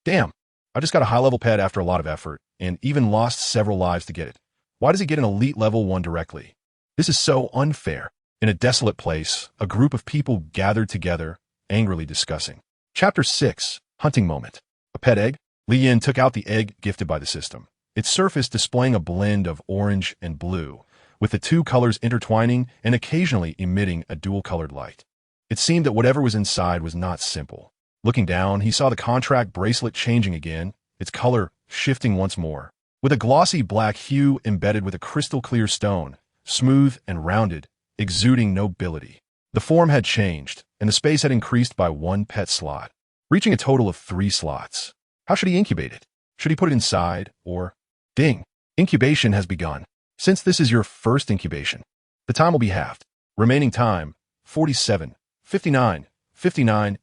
Damn, I just got a high-level pet after a lot of effort, and even lost several lives to get it. Why does he get an elite level 1 directly? This is so unfair. In a desolate place, a group of people gathered together, angrily discussing. Chapter 6, Hunting Moment. A pet egg? Li Yin took out the egg gifted by the system, its surface displaying a blend of orange and blue, with the 2 colors intertwining and occasionally emitting a dual-colored light. It seemed that whatever was inside was not simple. Looking down, he saw the contract bracelet changing again, its color shifting once more, with a glossy black hue embedded with a crystal-clear stone, smooth and rounded, exuding nobility. The form had changed, and the space had increased by 1 pet slot, reaching a total of 3 slots. How should he incubate it? Should he put it inside, or... Ding! Incubation has begun. Since this is your first incubation, the time will be halved. Remaining time, 59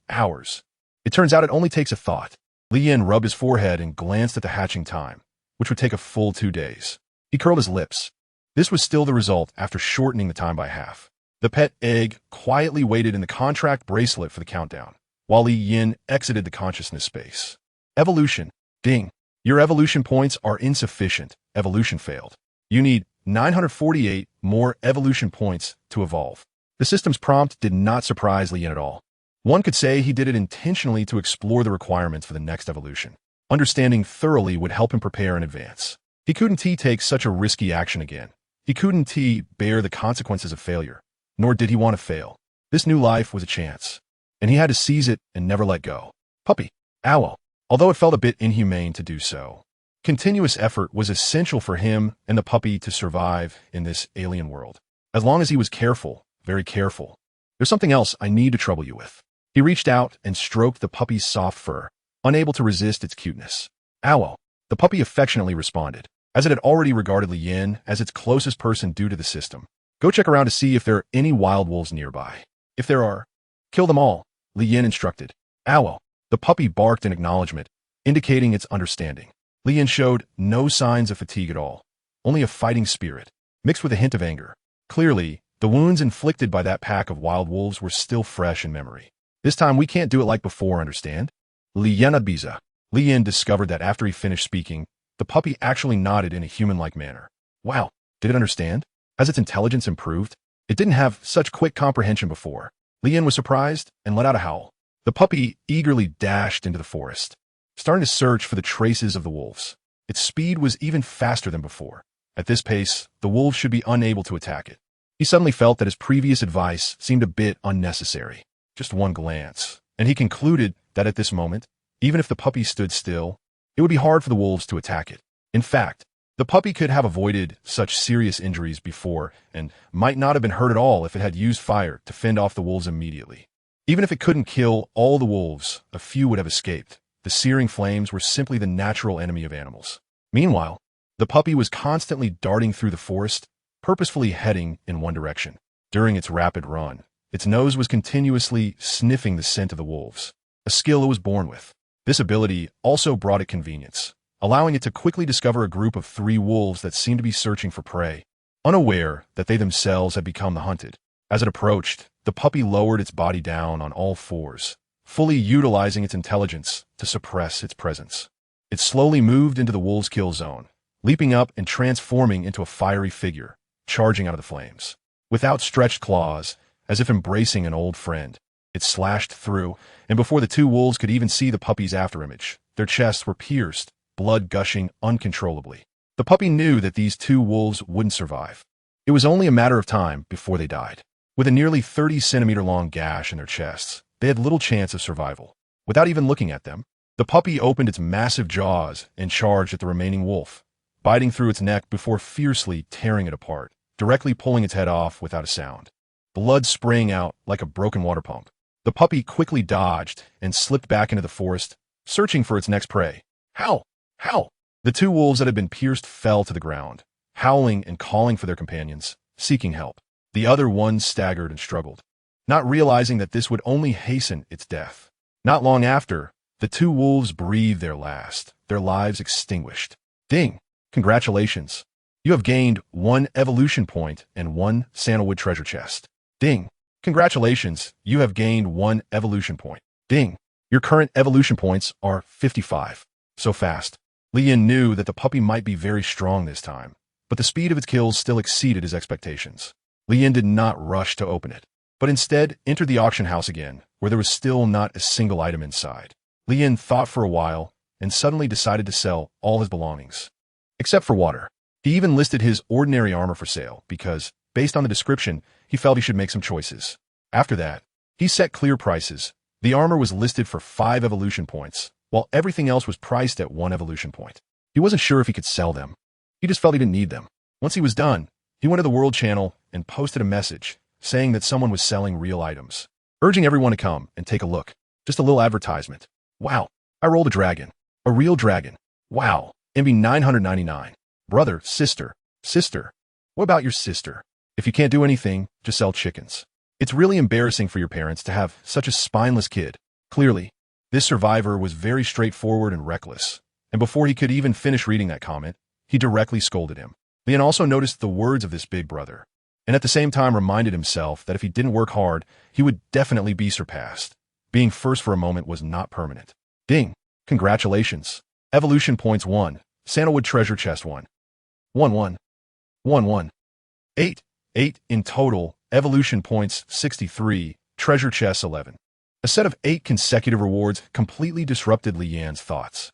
hours. It turns out it only takes a thought. Li Yin rubbed his forehead and glanced at the hatching time, which would take a full 2 days. He curled his lips. This was still the result after shortening the time by half. The pet egg quietly waited in the contract bracelet for the countdown, while Li Yin exited the consciousness space. Evolution. Ding. Your evolution points are insufficient. Evolution failed. You need 948 more evolution points to evolve. The system's prompt did not surprise Li Yin at all. One could say he did it intentionally to explore the requirements for the next evolution. Understanding thoroughly would help him prepare in advance. He couldn't take such a risky action again. He couldn't bear the consequences of failure, nor did he want to fail. This new life was a chance, and he had to seize it and never let go. Puppy. Owl. Although it felt a bit inhumane to do so, continuous effort was essential for him and the puppy to survive in this alien world. As long as he was careful, very careful. There's something else I need to trouble you with. He reached out and stroked the puppy's soft fur, unable to resist its cuteness. Owl. The puppy affectionately responded, as it had already regarded Li Yin as its closest person due to the system. Go check around to see if there are any wild wolves nearby. If there are, kill them all, Li Yin instructed. Owl. The puppy barked in acknowledgement, indicating its understanding. Li Yin showed no signs of fatigue at all, only a fighting spirit, mixed with a hint of anger. Clearly, The wounds inflicted by that pack of wild wolves were still fresh in memory. This time we can't do it like before, understand? Li Yin discovered that after he finished speaking, the puppy actually nodded in a human-like manner. Wow, did it understand? Has its intelligence improved? It didn't have such quick comprehension before. Li Yin was surprised and let out a howl. The puppy eagerly dashed into the forest, starting to search for the traces of the wolves. Its speed was even faster than before. At this pace, the wolves should be unable to attack it. He suddenly felt that his previous advice seemed a bit unnecessary. Just one glance, and he concluded that at this moment, even if the puppy stood still, it would be hard for the wolves to attack it. In fact, the puppy could have avoided such serious injuries before and might not have been hurt at all if it had used fire to fend off the wolves immediately. Even if it couldn't kill all the wolves, a few would have escaped. The searing flames were simply the natural enemy of animals. Meanwhile, the puppy was constantly darting through the forest, purposefully heading in one direction. During its rapid run, its nose was continuously sniffing the scent of the wolves, a skill it was born with. This ability also brought it convenience, allowing it to quickly discover a group of 3 wolves that seemed to be searching for prey, unaware that they themselves had become the hunted. As it approached, the puppy lowered its body down on all fours, fully utilizing its intelligence to suppress its presence. It slowly moved into the wolves' kill zone, leaping up and transforming into a fiery figure, charging out of the flames. With outstretched claws, as if embracing an old friend, it slashed through, and before the 2 wolves could even see the puppy's afterimage, their chests were pierced, blood gushing uncontrollably. The puppy knew that these 2 wolves wouldn't survive. It was only a matter of time before they died. With a nearly 30-centimeter-long gash in their chests, they had little chance of survival. Without even looking at them, the puppy opened its massive jaws and charged at the remaining wolf, biting through its neck before fiercely tearing it apart, directly pulling its head off without a sound. Blood spraying out like a broken water pump. The puppy quickly dodged and slipped back into the forest, searching for its next prey. Howl! Howl! The 2 wolves that had been pierced fell to the ground, howling and calling for their companions, seeking help. The other one staggered and struggled, not realizing that this would only hasten its death. Not long after, the 2 wolves breathed their last, their lives extinguished. Ding! Congratulations! You have gained 1 evolution point and 1 sandalwood treasure chest. Ding! Congratulations, you have gained 1 evolution point. Ding! Your current evolution points are 55. So fast. Li Yin knew that the puppy might be very strong this time, but the speed of its kills still exceeded his expectations. Li Yin did not rush to open it, but instead entered the auction house again, where there was still not a single item inside. Li Yin thought for a while and suddenly decided to sell all his belongings, except for water. He even listed his ordinary armor for sale because, based on the description, he felt he should make some choices. After that, he set clear prices. The armor was listed for 5 evolution points, while everything else was priced at 1 evolution point. He wasn't sure if he could sell them. He just felt he didn't need them. Once he was done, he went to the World channel and posted a message saying that someone was selling real items, urging everyone to come and take a look. Just a little advertisement. Wow, I rolled a dragon. A real dragon. Wow, MB 999. Brother, sister. What about your sister? If you can't do anything, just sell chickens. It's really embarrassing for your parents to have such a spineless kid. Clearly, this survivor was very straightforward and reckless, and before he could even finish reading that comment, he directly scolded him. Li Yin also noticed the words of this big brother, and at the same time reminded himself that if he didn't work hard, he would definitely be surpassed. Being first for a moment was not permanent. Ding! Congratulations. Evolution points 1. Sandalwood treasure chest 1. 1 1 1 8 8 in total. Evolution points 63. Treasure chests 11. A set of 8 consecutive rewards completely disrupted Li Yin's thoughts.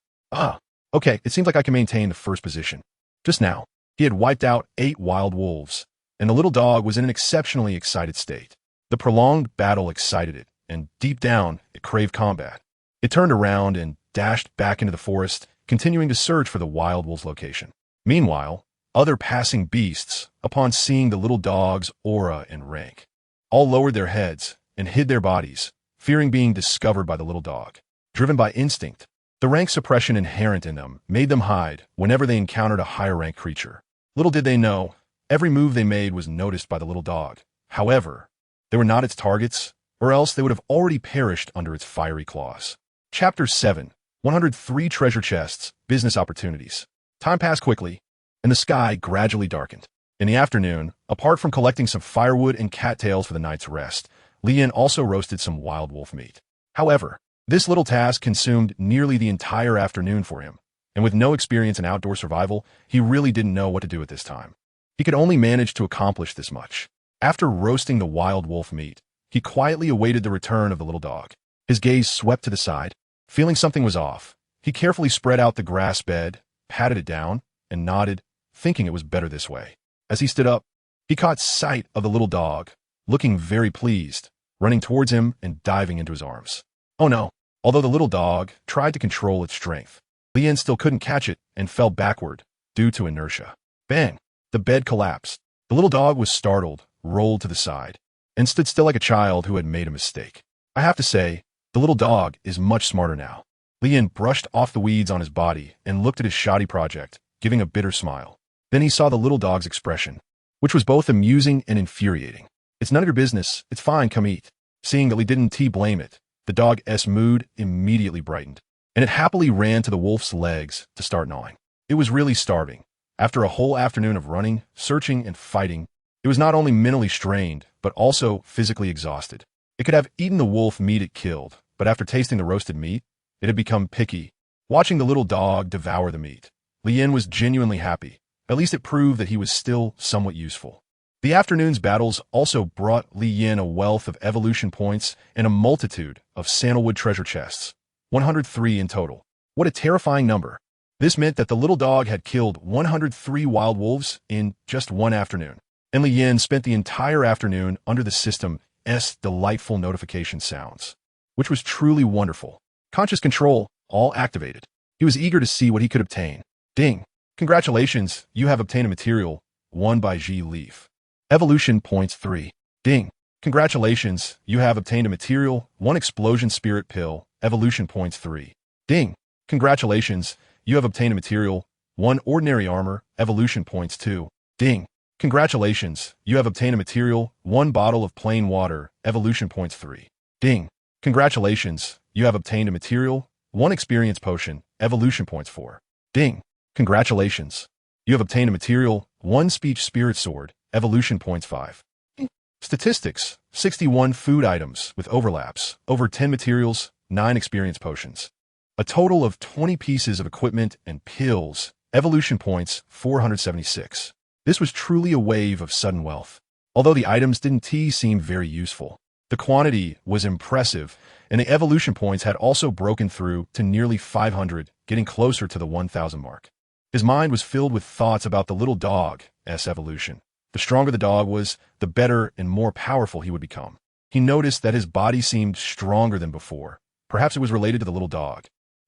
Okay, it seems like I can maintain the first position. Just now, he had wiped out 8 wild wolves, and the little dog was in an exceptionally excited state. The prolonged battle excited it, and deep down, it craved combat. It turned around and dashed back into the forest, continuing to search for the wild wolf's location. Meanwhile, other passing beasts, upon seeing the little dog's aura and rank, all lowered their heads and hid their bodies, fearing being discovered by the little dog. Driven by instinct, the rank suppression inherent in them made them hide whenever they encountered a higher-rank creature. Little did they know, every move they made was noticed by the little dog. However, they were not its targets, or else they would have already perished under its fiery claws. Chapter 7. 103 Treasure Chests, Business Opportunities. Time passed quickly, and the sky gradually darkened. In the afternoon, apart from collecting some firewood and cattails for the night's rest, Lian also roasted some wild wolf meat. However, this little task consumed nearly the entire afternoon for him, and with no experience in outdoor survival, he really didn't know what to do at this time. He could only manage to accomplish this much. After roasting the wild wolf meat, he quietly awaited the return of the little dog. His gaze swept to the side. Feeling something was off, he carefully spread out the grass bed, patted it down, and nodded, thinking it was better this way. As he stood up, he caught sight of the little dog, looking very pleased, running towards him and diving into his arms. Oh no! Although the little dog tried to control its strength, Lian still couldn't catch it and fell backward due to inertia. Bang! The bed collapsed. The little dog was startled, rolled to the side, and stood still like a child who had made a mistake. I have to say, the little dog is much smarter now. Lian brushed off the weeds on his body and looked at his shoddy project, giving a bitter smile. Then he saw the little dog's expression, which was both amusing and infuriating. It's none of your business. It's fine. Come eat. Seeing that Li didn't blame it, the dog's mood immediately brightened, and it happily ran to the wolf's legs to start gnawing. It was really starving. After a whole afternoon of running, searching, and fighting, it was not only mentally strained, but also physically exhausted. It could have eaten the wolf meat it killed, but after tasting the roasted meat, it had become picky. Watching the little dog devour the meat, Lian was genuinely happy. At least it proved that he was still somewhat useful. The afternoon's battles also brought Lian a wealth of evolution points and a multitude of sandalwood treasure chests. 103 in total. What a terrifying number. This meant that the little dog had killed 103 wild wolves in just one afternoon. And Lian spent the entire afternoon under the system's delightful notification sounds, which was truly wonderful. Conscious control, all activated. He was eager to see what he could obtain. Ding! Congratulations, you have obtained a material, 1 by G Leaf. Evolution points 3. Ding! Congratulations, you have obtained a material, 1 explosion spirit pill, evolution points 3. Ding! Congratulations, you have obtained a material, 1 ordinary armor, evolution points 2. Ding! Congratulations, you have obtained a material, 1 bottle of plain water, evolution points 3. Ding! Congratulations, you have obtained a material, 1 experience potion, evolution points 4. Ding! Congratulations, you have obtained a material, 1 speech spirit sword, evolution points 5. Statistics, 61 food items with overlaps, over 10 materials, 9 experience potions. A total of 20 pieces of equipment and pills, evolution points 476. This was truly a wave of sudden wealth. Although the items didn't seem very useful, the quantity was impressive, and the evolution points had also broken through to nearly 500, getting closer to the 1,000 mark. His mind was filled with thoughts about the little dog's evolution. The stronger the dog was, the better and more powerful he would become. He noticed that his body seemed stronger than before. Perhaps it was related to the little dog,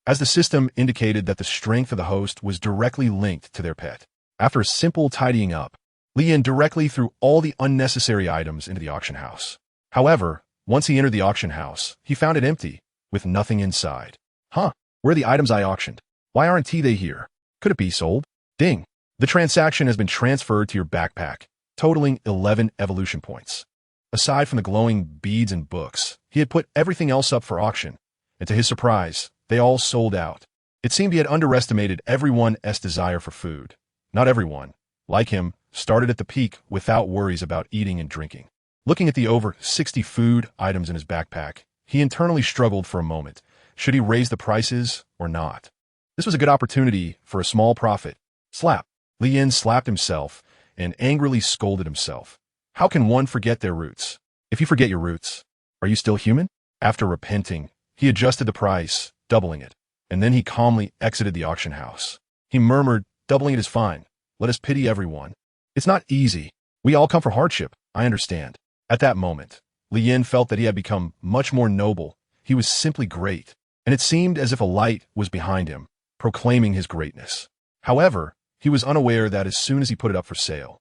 as the system indicated that the strength of the host was directly linked to their pet. After a simple tidying up, Lian directly threw all the unnecessary items into the auction house. However, once he entered the auction house, he found it empty, with nothing inside. Huh, where are the items I auctioned? Why aren't they here? Could it be sold? Ding! The transaction has been transferred to your backpack, totaling 11 evolution points. Aside from the glowing beads and books, he had put everything else up for auction, and to his surprise, they all sold out. It seemed he had underestimated everyone's desire for food. Not everyone, like him, started at the peak without worries about eating and drinking. Looking at the over 60 food items in his backpack, he internally struggled for a moment. Should he raise the prices or not? This was a good opportunity for a small profit. Slap! Lian slapped himself and angrily scolded himself. How can one forget their roots? If you forget your roots, are you still human? After repenting, he adjusted the price, doubling it, and then he calmly exited the auction house. He murmured, doubling it is fine. Let us pity everyone. It's not easy. We all come for hardship, I understand. At that moment, Lian felt that he had become much more noble. He was simply great, and it seemed as if a light was behind him, proclaiming his greatness. However, he was unaware that as soon as he put it up for sale,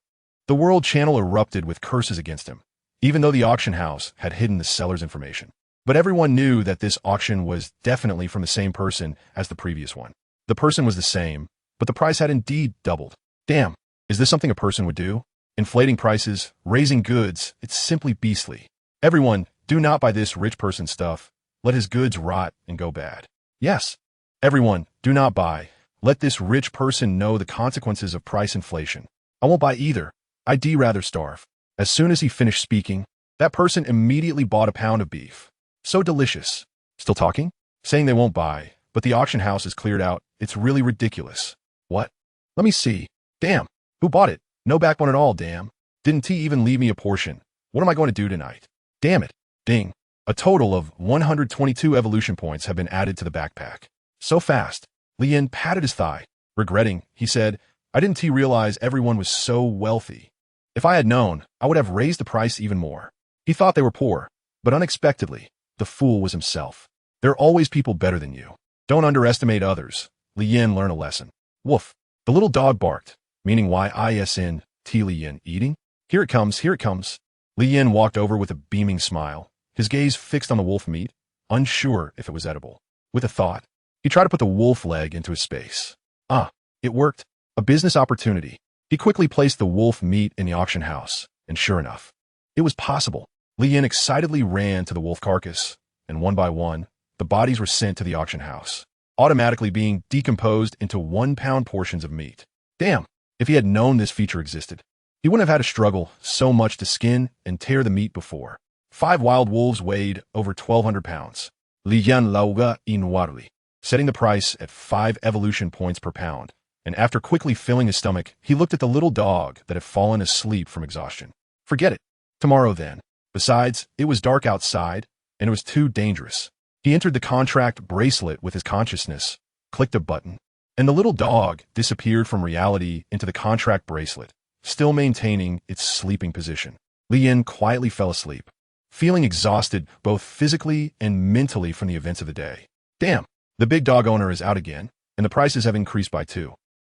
the world channel erupted with curses against him, even though the auction house had hidden the seller's information. But everyone knew that this auction was definitely from the same person as the previous one. The person was the same, but the price had indeed doubled. Damn, is this something a person would do? Inflating prices, raising goods, it's simply beastly. Everyone, do not buy this rich person's stuff. Let his goods rot and go bad. Yes. Everyone, do not buy. Let this rich person know the consequences of price inflation. I won't buy either. I'd rather starve. As soon as he finished speaking, that person immediately bought a pound of beef. So delicious. Still talking? Saying they won't buy, but the auction house is cleared out. It's really ridiculous. What? Let me see. Damn. Who bought it? No backbone at all, damn. Didn't he even leave me a portion? What am I going to do tonight? Damn it. Ding. A total of 122 evolution points have been added to the backpack. So fast. Lien patted his thigh. Regretting, he said, I didn't realize everyone was so wealthy. If I had known, I would have raised the price even more. He thought they were poor, but unexpectedly, the fool was himself. There are always people better than you. Don't underestimate others. Lien learned a lesson. Woof. The little dog barked, meaning YISN, Lien eating? Here it comes, here it comes. Lien walked over with a beaming smile, his gaze fixed on the wolf meat, unsure if it was edible. With a thought, he tried to put the wolf leg into his space. Ah, it worked. A business opportunity. He quickly placed the wolf meat in the auction house, and sure enough, it was possible. Lien excitedly ran to the wolf carcass, and one by one, the bodies were sent to the auction house, automatically being decomposed into 1-pound portions of meat. Damn, if he had known this feature existed, he wouldn't have had to struggle so much to skin and tear the meat before. 5 wild wolves weighed over 1,200 pounds. Lien lauga inuarli, setting the price at 5 evolution points per pound, and after quickly filling his stomach, he looked at the little dog that had fallen asleep from exhaustion. Forget it. Tomorrow then. Besides, it was dark outside, and it was too dangerous. He entered the contract bracelet with his consciousness, clicked a button, and the little dog disappeared from reality into the contract bracelet, still maintaining its sleeping position. Lien quietly fell asleep, feeling exhausted both physically and mentally from the events of the day. Damn, the big dog owner is out again, and the prices have increased by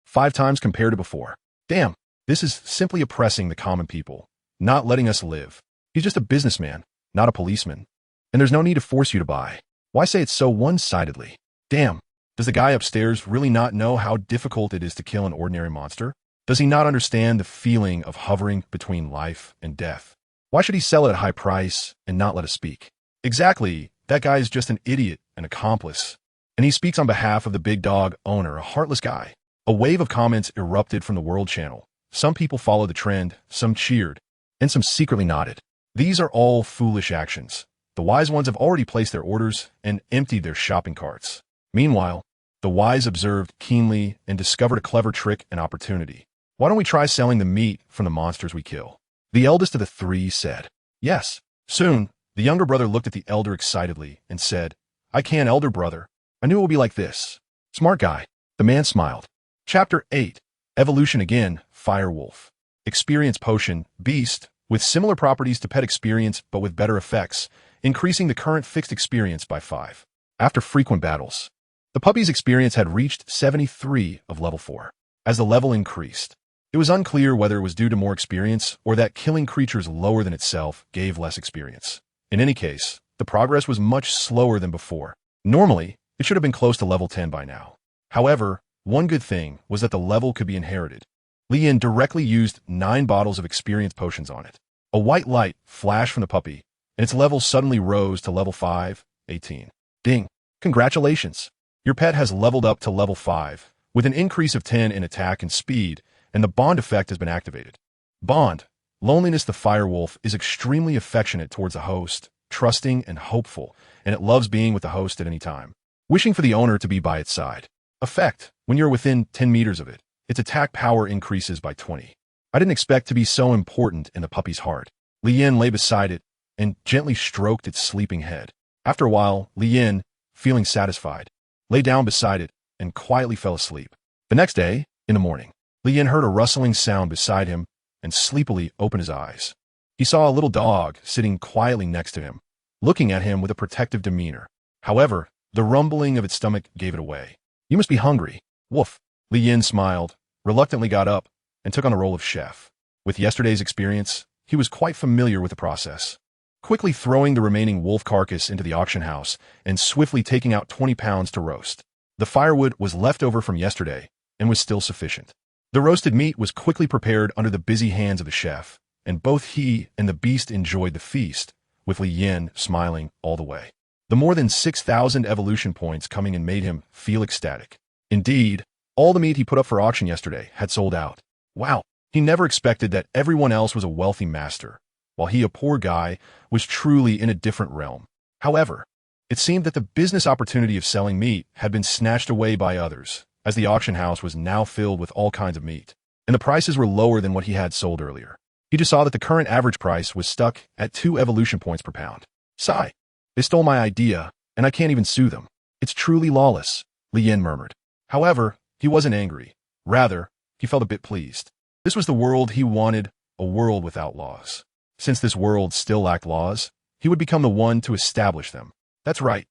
5 times compared to before. Damn, this is simply oppressing the common people, not letting us live. He's just a businessman, not a policeman. And there's no need to force you to buy. Why say it so one-sidedly? Damn, does the guy upstairs really not know how difficult it is to kill an ordinary monster? Does he not understand the feeling of hovering between life and death? Why should he sell it at a high price and not let us speak? Exactly, that guy is just an idiot, an accomplice. And he speaks on behalf of the big dog owner, a heartless guy. A wave of comments erupted from the World Channel. Some people followed the trend, some cheered, and some secretly nodded. These are all foolish actions. The wise ones have already placed their orders and emptied their shopping carts. Meanwhile, the wise observed keenly and discovered a clever trick and opportunity. Why don't we try selling the meat from the monsters we kill? The eldest of the 3 said. Yes. Soon, the younger brother looked at the elder excitedly and said, I can, elder brother. I knew it would be like this. Smart guy. The man smiled. Chapter 8. Evolution again, Firewolf. Experience potion, beast, with similar properties to pet experience but with better effects, increasing the current fixed experience by 5. After frequent battles, the puppy's experience had reached 73 of level 4. As the level increased, it was unclear whether it was due to more experience or that killing creatures lower than itself gave less experience. In any case, the progress was much slower than before. Normally, it should have been close to level 10 by now. However, one good thing was that the level could be inherited. Lien directly used 9 bottles of experience potions on it. A white light flashed from the puppy, and its level suddenly rose to level 5, 18. Ding! Congratulations! Your pet has leveled up to level 5, with an increase of 10 in attack and speed, and the bond effect has been activated. Bond. Loneliness the firewolf is extremely affectionate towards the host, trusting and hopeful, and it loves being with the host at any time, wishing for the owner to be by its side. Effect. When you're within 10 meters of it, its attack power increases by 20. I didn't expect to be so important in the puppy's heart. Lien lay beside it and gently stroked its sleeping head. After a while, Lien, feeling satisfied, lay down beside it and quietly fell asleep. The next day, in the morning, Lien heard a rustling sound beside him and sleepily opened his eyes. He saw a little dog sitting quietly next to him, looking at him with a protective demeanor. However, the rumbling of its stomach gave it away. You must be hungry. Woof. Lien smiled, reluctantly got up, and took on the role of chef. With yesterday's experience, he was quite familiar with the process. Quickly throwing the remaining wolf carcass into the auction house and swiftly taking out 20 pounds to roast. The firewood was left over from yesterday and was still sufficient. The roasted meat was quickly prepared under the busy hands of the chef, and both he and the beast enjoyed the feast, with Lien smiling all the way. The more than 6,000 evolution points coming in made him feel ecstatic. Indeed, all the meat he put up for auction yesterday had sold out. Wow, He never expected that everyone else was a wealthy master, while he, a poor guy, was truly in a different realm. However, it seemed that the business opportunity of selling meat had been snatched away by others, as the auction house was now filled with all kinds of meat, and the prices were lower than what he had sold earlier. He just saw that the current average price was stuck at 2 evolution points per pound. Sigh. They stole my idea, and I can't even sue them. It's truly lawless, Li Yin murmured. However, he wasn't angry. Rather, he felt a bit pleased. This was the world he wanted, a world without laws. Since this world still lacked laws, he would become the one to establish them. That's right.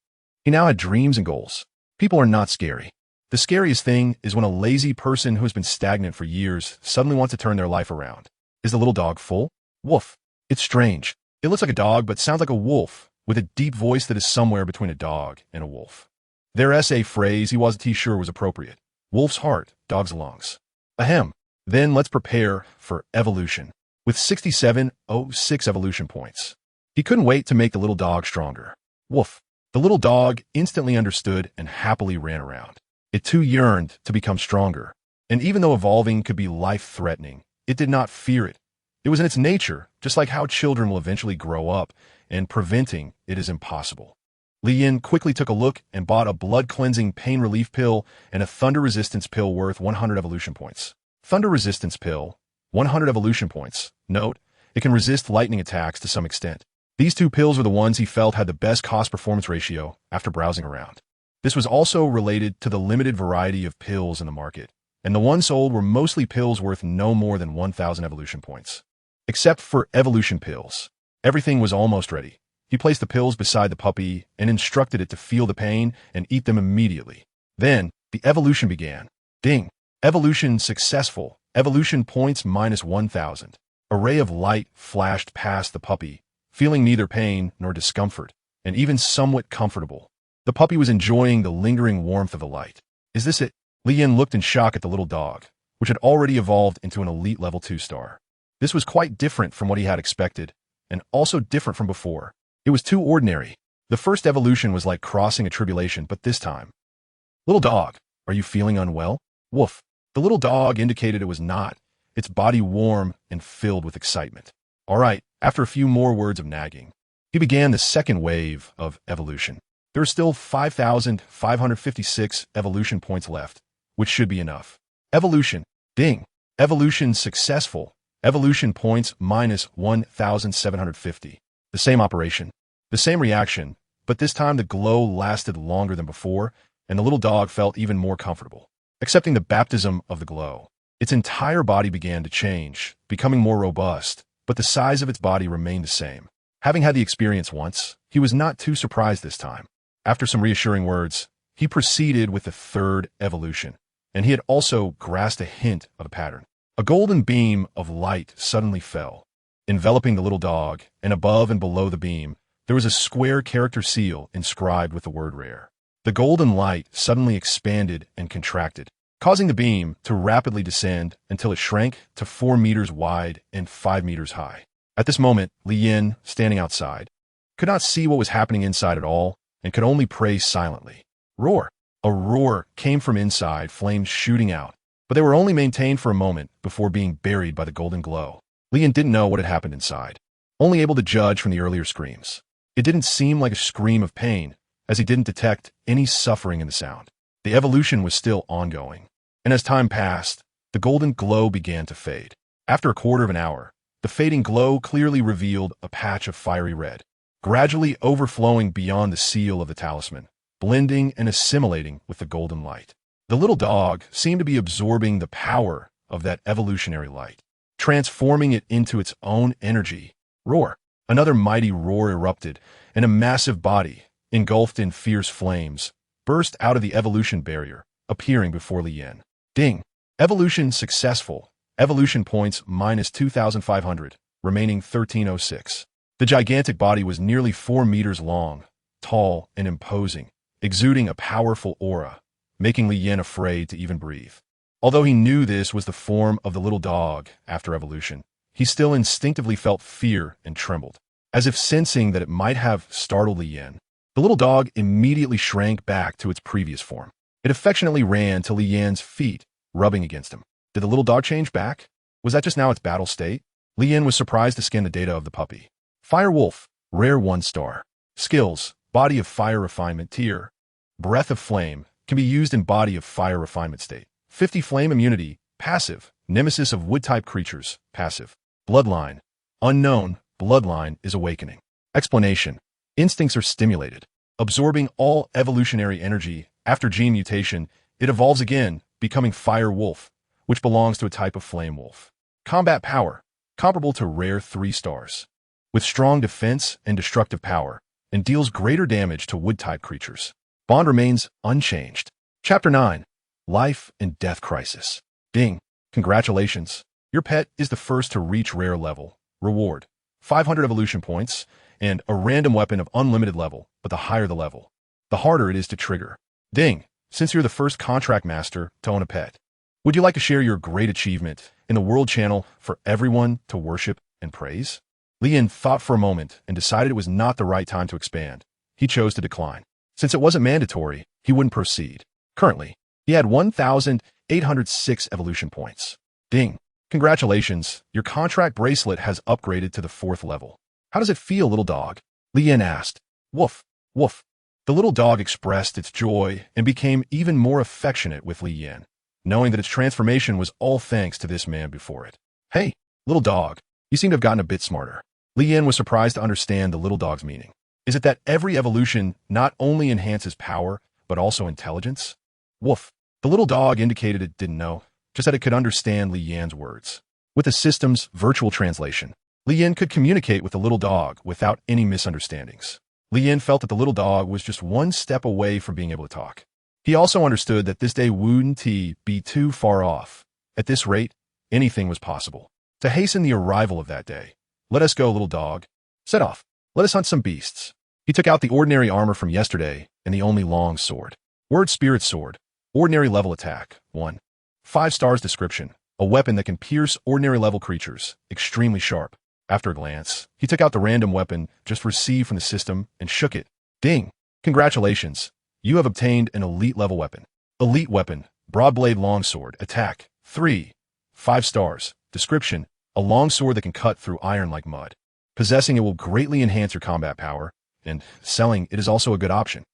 He now had dreams and goals. People are not scary. The scariest thing is when a lazy person who has been stagnant for years suddenly wants to turn their life around. Is the little dog full? Woof. It's strange. It looks like a dog but sounds like a wolf, with a deep voice that is somewhere between a dog and a wolf. Their essay phrase he wasn't sure was appropriate. Wolf's heart, dog's lungs. Ahem. Then let's prepare for evolution. With 6706 evolution points. He couldn't wait to make the little dog stronger. Woof. The little dog instantly understood and happily ran around. It too yearned to become stronger. And even though evolving could be life-threatening, it did not fear it. It was in its nature, just like how children will eventually grow up, and preventing it is impossible. Li Yin quickly took a look and bought a blood-cleansing pain relief pill and a thunder resistance pill worth 100 evolution points. Thunder resistance pill, 100 evolution points. Note, it can resist lightning attacks to some extent. These two pills were the ones he felt had the best cost-performance ratio after browsing around. This was also related to the limited variety of pills in the market, and the ones sold were mostly pills worth no more than 1,000 evolution points. Except for evolution pills. Everything was almost ready. He placed the pills beside the puppy and instructed it to feel the pain and eat them immediately. Then, the evolution began. Ding! Evolution successful. Evolution points minus 1,000. A ray of light flashed past the puppy, feeling neither pain nor discomfort, and even somewhat comfortable. The puppy was enjoying the lingering warmth of the light. Is this it? Li Yin looked in shock at the little dog, which had already evolved into an elite level 2-star. This was quite different from what he had expected, and also different from before. It was too ordinary. The first evolution was like crossing a tribulation, but this time. Little dog, are you feeling unwell? Woof. The little dog indicated it was not, its body warm and filled with excitement. All right, after a few more words of nagging, he began the second wave of evolution. There are still 5,556 evolution points left, which should be enough. Evolution. Ding. Evolution successful. Evolution points minus 1,750. The same operation. The same reaction, but this time the glow lasted longer than before, and the little dog felt even more comfortable. Accepting the baptism of the glow, its entire body began to change, becoming more robust, but the size of its body remained the same. Having had the experience once, he was not too surprised this time. After some reassuring words, he proceeded with the third evolution, and he had also grasped a hint of a pattern. A golden beam of light suddenly fell, enveloping the little dog, and above and below the beam, there was a square character seal inscribed with the word rare. The golden light suddenly expanded and contracted, causing the beam to rapidly descend until it shrank to 4 meters wide and 5 meters high. At this moment, Li Yin, standing outside, could not see what was happening inside at all and could only pray silently. Roar! A roar came from inside, flames shooting out, but they were only maintained for a moment before being buried by the golden glow. Li Yin didn't know what had happened inside, only able to judge from the earlier screams. It didn't seem like a scream of pain, as he didn't detect any suffering in the sound. The evolution was still ongoing, and as time passed, the golden glow began to fade. After a quarter of an hour, the fading glow clearly revealed a patch of fiery red, gradually overflowing beyond the seal of the talisman, blending and assimilating with the golden light. The little dog seemed to be absorbing the power of that evolutionary light, transforming it into its own energy. Roar! Another mighty roar erupted, and a massive body, engulfed in fierce flames, burst out of the evolution barrier, appearing before Li Yin. Ding! Evolution successful. Evolution points minus 2,500, remaining 1306. The gigantic body was nearly 4 meters long, tall and imposing, exuding a powerful aura, making Li Yin afraid to even breathe. Although he knew this was the form of the little dog after evolution, he still instinctively felt fear and trembled, as if sensing that it might have startled Li Yin. The little dog immediately shrank back to its previous form. It affectionately ran to Li Yin's feet, rubbing against him. Did the little dog change back? Was that just now its battle state? Li Yin was surprised to scan the data of the puppy. Fire Wolf, rare 1 star. Skills, body of fire refinement tier. Breath of flame, can be used in body of fire refinement state. 50 flame immunity, passive. Nemesis of wood-type creatures, passive. Bloodline, unknown, bloodline is awakening. Explanation, instincts are stimulated. Absorbing all evolutionary energy, after gene mutation, it evolves again, becoming Fire Wolf, which belongs to a type of flame wolf. Combat power, comparable to rare 3 stars. With strong defense and destructive power, and deals greater damage to wood-type creatures. Bond remains unchanged. Chapter 9, Life and Death Crisis. Ding. Congratulations. Your pet is the first to reach rare level. Reward, 500 evolution points, and a random weapon of unlimited level, but the higher the level, the harder it is to trigger. Ding. Since you're the first contract master to own a pet, would you like to share your great achievement in the World Channel for everyone to worship and praise? Li Yin thought for a moment and decided it was not the right time to expand. He chose to decline. Since it wasn't mandatory, he wouldn't proceed. Currently, he had 1,806 evolution points. Ding. Congratulations, your contract bracelet has upgraded to the 4th level. How does it feel, little dog? Li Yin asked. Woof, woof. The little dog expressed its joy and became even more affectionate with Li Yin, knowing that its transformation was all thanks to this man before it. Hey, little dog, you seem to have gotten a bit smarter. Li Yin was surprised to understand the little dog's meaning. Is it that every evolution not only enhances power, but also intelligence? Woof. The little dog indicated it didn't know, just that it could understand Li Yin's words. With the system's virtual translation, Li Yin could communicate with the little dog without any misunderstandings. Li Yin felt that the little dog was just one step away from being able to talk. He also understood that this day wouldn't be too far off. At this rate, anything was possible. To hasten the arrival of that day, let us go, little dog. Set off. Let us hunt some beasts. He took out the ordinary armor from yesterday and the only long sword. Word Spirit Sword. Ordinary level attack. 1. 5 stars description. A weapon that can pierce ordinary level creatures. Extremely sharp. After a glance, he took out the random weapon just received from the system and shook it. Ding. Congratulations. You have obtained an elite level weapon. Elite weapon. Broadblade longsword. Attack. 3. 5 stars. Description. A longsword that can cut through iron like mud. Possessing it will greatly enhance your combat power, and selling it is also a good option.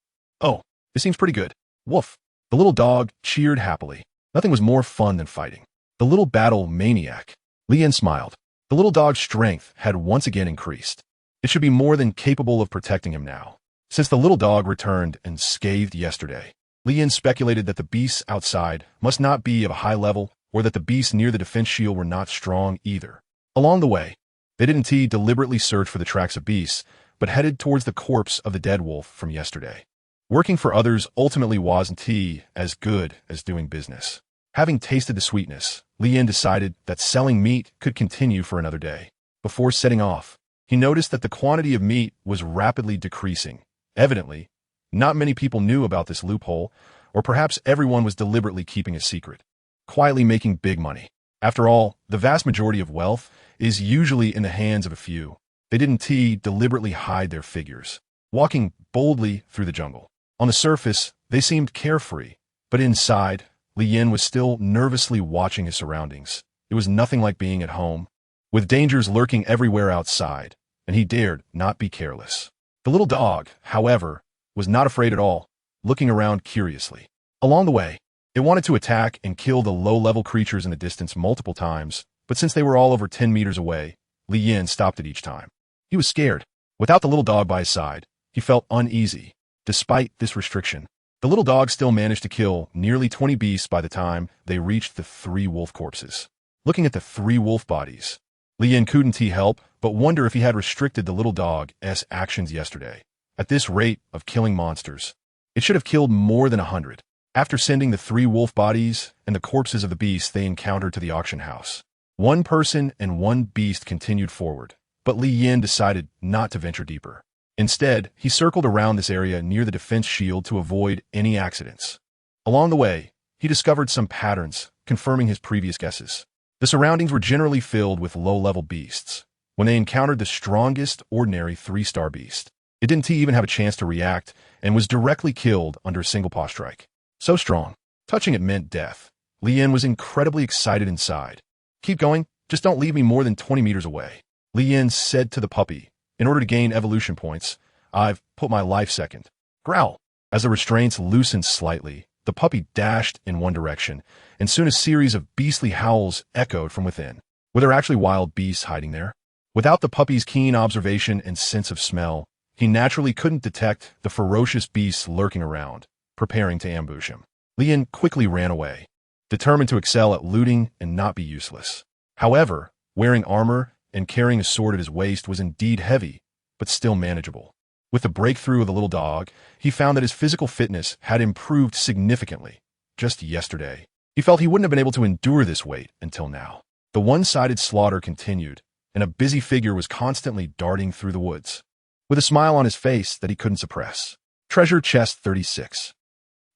Oh, this seems pretty good. Woof. The little dog cheered happily. Nothing was more fun than fighting. The little battle maniac. Li Yin smiled. The little dog's strength had once again increased. It should be more than capable of protecting him now. Since the little dog returned and scathed yesterday, Li Yin speculated that the beasts outside must not be of a high level, or that the beasts near the defense shield were not strong either. Along the way, they didn't deliberately search for the tracks of beasts, but headed towards the corpse of the dead wolf from yesterday. Working for others ultimately wasn't as good as doing business. Having tasted the sweetness, Li Yin decided that selling meat could continue for another day. Before setting off, he noticed that the quantity of meat was rapidly decreasing. Evidently, not many people knew about this loophole, or perhaps everyone was deliberately keeping a secret, quietly making big money. After all, the vast majority of wealth is usually in the hands of a few. They didn't deliberately hide their figures, walking boldly through the jungle. On the surface, they seemed carefree, but inside, Li Yin was still nervously watching his surroundings. It was nothing like being at home, with dangers lurking everywhere outside, and he dared not be careless. The little dog, however, was not afraid at all, looking around curiously. Along the way, it wanted to attack and kill the low-level creatures in the distance multiple times, but since they were all over 10 meters away, Li Yin stopped it each time. He was scared. Without the little dog by his side, he felt uneasy. Despite this restriction, the little dog still managed to kill nearly 20 beasts by the time they reached the 3 wolf corpses. Looking at the 3 wolf bodies, Li Yin couldn't help but wonder if he had restricted the little dog's actions yesterday. At this rate of killing monsters, it should have killed more than 100. After sending the 3 wolf bodies and the corpses of the beasts they encountered to the auction house, 1 person and 1 beast continued forward, but Li Yin decided not to venture deeper. Instead, he circled around this area near the defense shield to avoid any accidents. Along the way, he discovered some patterns, confirming his previous guesses. The surroundings were generally filled with low-level beasts. When they encountered the strongest ordinary 3-star beast, it didn't even have a chance to react and was directly killed under a single paw strike. So strong. Touching it meant death. Li Yin was incredibly excited inside. Keep going. Just don't leave me more than 20 meters away. Li Yin said to the puppy, in order to gain evolution points, I've put my life second. Growl. As the restraints loosened slightly, the puppy dashed in one direction, and soon a series of beastly howls echoed from within. Were there actually wild beasts hiding there? Without the puppy's keen observation and sense of smell, he naturally couldn't detect the ferocious beasts lurking around, preparing to ambush him. Li Yin quickly ran away, determined to excel at looting and not be useless. However, wearing armor and carrying a sword at his waist was indeed heavy, but still manageable. With the breakthrough of the little dog, he found that his physical fitness had improved significantly. Just yesterday, he felt he wouldn't have been able to endure this weight until now. The one-sided slaughter continued, and a busy figure was constantly darting through the woods, with a smile on his face that he couldn't suppress. Treasure chest 36.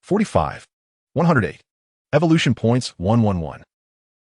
45. 108. Evolution points 111.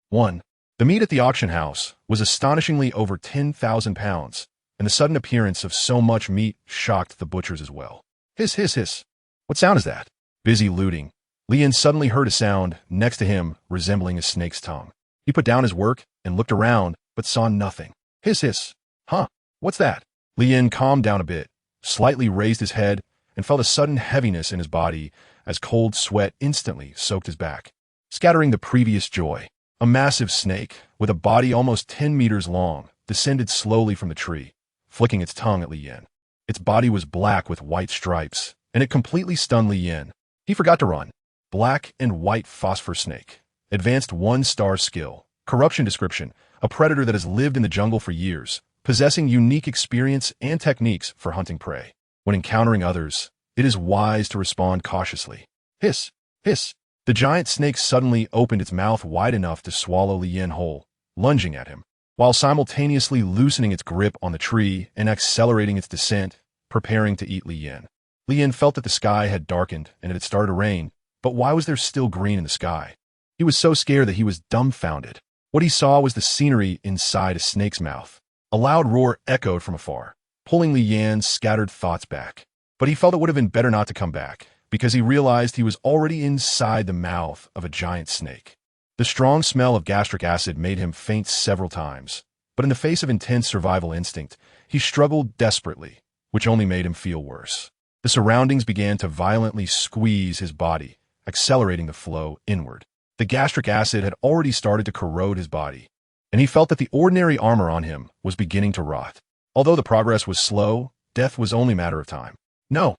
1. The meat at the auction house was astonishingly over 10,000 pounds, and the sudden appearance of so much meat shocked the butchers as well. Hiss, hiss, hiss. What sound is that? Busy looting, Li Yin suddenly heard a sound next to him resembling a snake's tongue. He put down his work and looked around, but saw nothing. Hiss, hiss. Huh, what's that? Li Yin calmed down a bit, slightly raised his head, and felt a sudden heaviness in his body as cold sweat instantly soaked his back, scattering the previous joy. A massive snake, with a body almost 10 meters long, descended slowly from the tree, flicking its tongue at Li Yin. Its body was black with white stripes, and it completely stunned Li Yin. He forgot to run. Black and white phosphor snake. Advanced 1-star skill. Corruption description. A predator that has lived in the jungle for years, possessing unique experience and techniques for hunting prey. When encountering others, it is wise to respond cautiously. Hiss, hiss. The giant snake suddenly opened its mouth wide enough to swallow Li Yin whole, lunging at him, while simultaneously loosening its grip on the tree and accelerating its descent, preparing to eat Li Yin. Li Yin felt that the sky had darkened and it had started to rain, but why was there still green in the sky? He was so scared that he was dumbfounded. What he saw was the scenery inside a snake's mouth. A loud roar echoed from afar, pulling Li Yin's scattered thoughts back. But he felt it would have been better not to come back, because he realized he was already inside the mouth of a giant snake. The strong smell of gastric acid made him faint several times, but in the face of intense survival instinct, he struggled desperately, which only made him feel worse. The surroundings began to violently squeeze his body, accelerating the flow inward. The gastric acid had already started to corrode his body, and he felt that the ordinary armor on him was beginning to rot. Although the progress was slow, death was only a matter of time. No,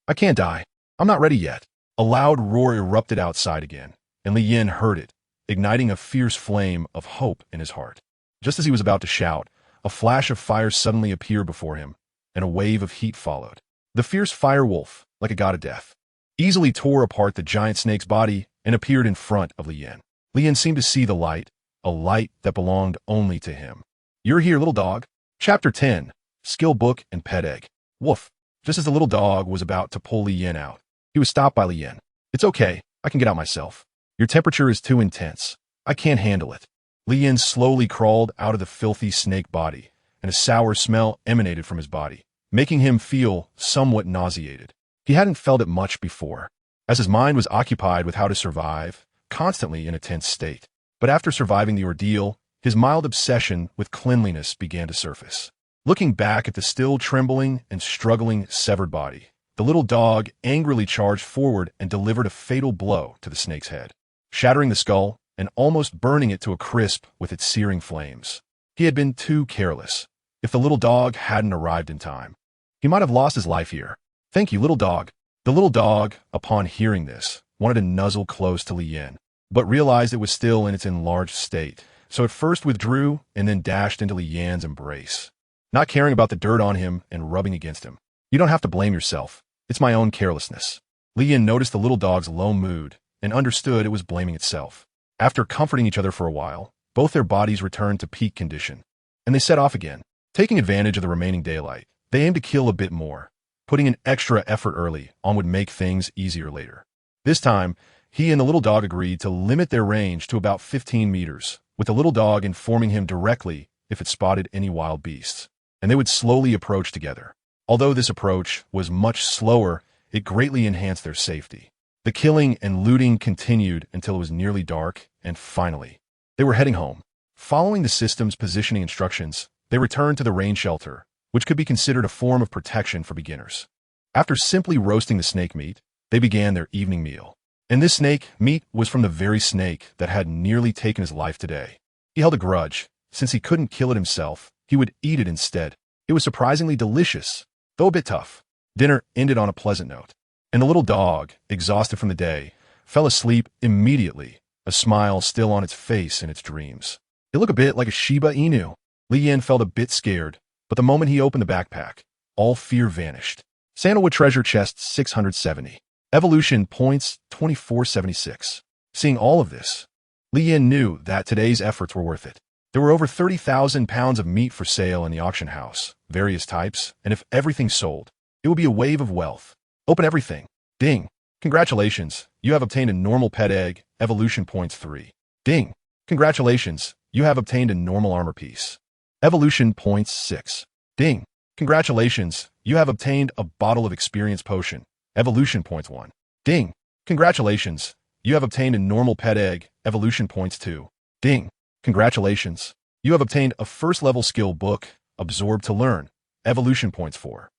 I can't die. I'm not ready yet. A loud roar erupted outside again, and Li Yin heard it, igniting a fierce flame of hope in his heart. Just as he was about to shout, a flash of fire suddenly appeared before him, and a wave of heat followed. The fierce fire wolf, like a god of death, easily tore apart the giant snake's body and appeared in front of Li Yin. Li Yin seemed to see the light, a light that belonged only to him. You're here, little dog. Chapter 10. Skill Book and Pet Egg. Woof. Just as the little dog was about to pull Li Yin out, he was stopped by Li Yin. It's okay, I can get out myself. Your temperature is too intense. I can't handle it. Li Yin slowly crawled out of the filthy snake body, and a sour smell emanated from his body, making him feel somewhat nauseated. He hadn't felt it much before, as his mind was occupied with how to survive, constantly in a tense state. But after surviving the ordeal, his mild obsession with cleanliness began to surface. Looking back at the still trembling and struggling severed body, the little dog angrily charged forward and delivered a fatal blow to the snake's head, shattering the skull and almost burning it to a crisp with its searing flames. He had been too careless. If the little dog hadn't arrived in time, he might have lost his life here. Thank you, little dog. The little dog, upon hearing this, wanted to nuzzle close to Li Yin, but realized it was still in its enlarged state, so it first withdrew and then dashed into Li Yin's embrace, not caring about the dirt on him and rubbing against him. You don't have to blame yourself. It's my own carelessness. Li Yin noticed the little dog's low mood and understood it was blaming itself. After comforting each other for a while, both their bodies returned to peak condition, and they set off again. Taking advantage of the remaining daylight, they aimed to kill a bit more. Putting an extra effort early on would make things easier later. This time, he and the little dog agreed to limit their range to about 15 meters, with the little dog informing him directly if it spotted any wild beasts, and they would slowly approach together. Although this approach was much slower, it greatly enhanced their safety. The killing and looting continued until it was nearly dark, and finally, they were heading home. Following the system's positioning instructions, they returned to the rain shelter, which could be considered a form of protection for beginners. After simply roasting the snake meat, they began their evening meal. And this snake meat was from the very snake that had nearly taken his life today. He held a grudge. Since he couldn't kill it himself, he would eat it instead. It was surprisingly delicious, though a bit tough. Dinner ended on a pleasant note, and the little dog, exhausted from the day, fell asleep immediately, a smile still on its face in its dreams. It looked a bit like a Shiba Inu. Li Yin felt a bit scared, but the moment he opened the backpack, all fear vanished. Sandalwood treasure chest 670. Evolution points 2476. Seeing all of this, Li Yin knew that today's efforts were worth it. There were over 30,000 pounds of meat for sale in the auction house, various types, and if everything sold, it would be a wave of wealth. Open everything. Ding. Congratulations, you have obtained a normal pet egg, evolution points 3. Ding. Congratulations, you have obtained a normal armor piece. Evolution points 6. Ding. Congratulations, you have obtained a bottle of experience potion. Evolution points 1. Ding. Congratulations, you have obtained a normal pet egg. Evolution points 2. Ding. Congratulations, you have obtained a first-level skill book. Absorb to learn. Evolution points 4.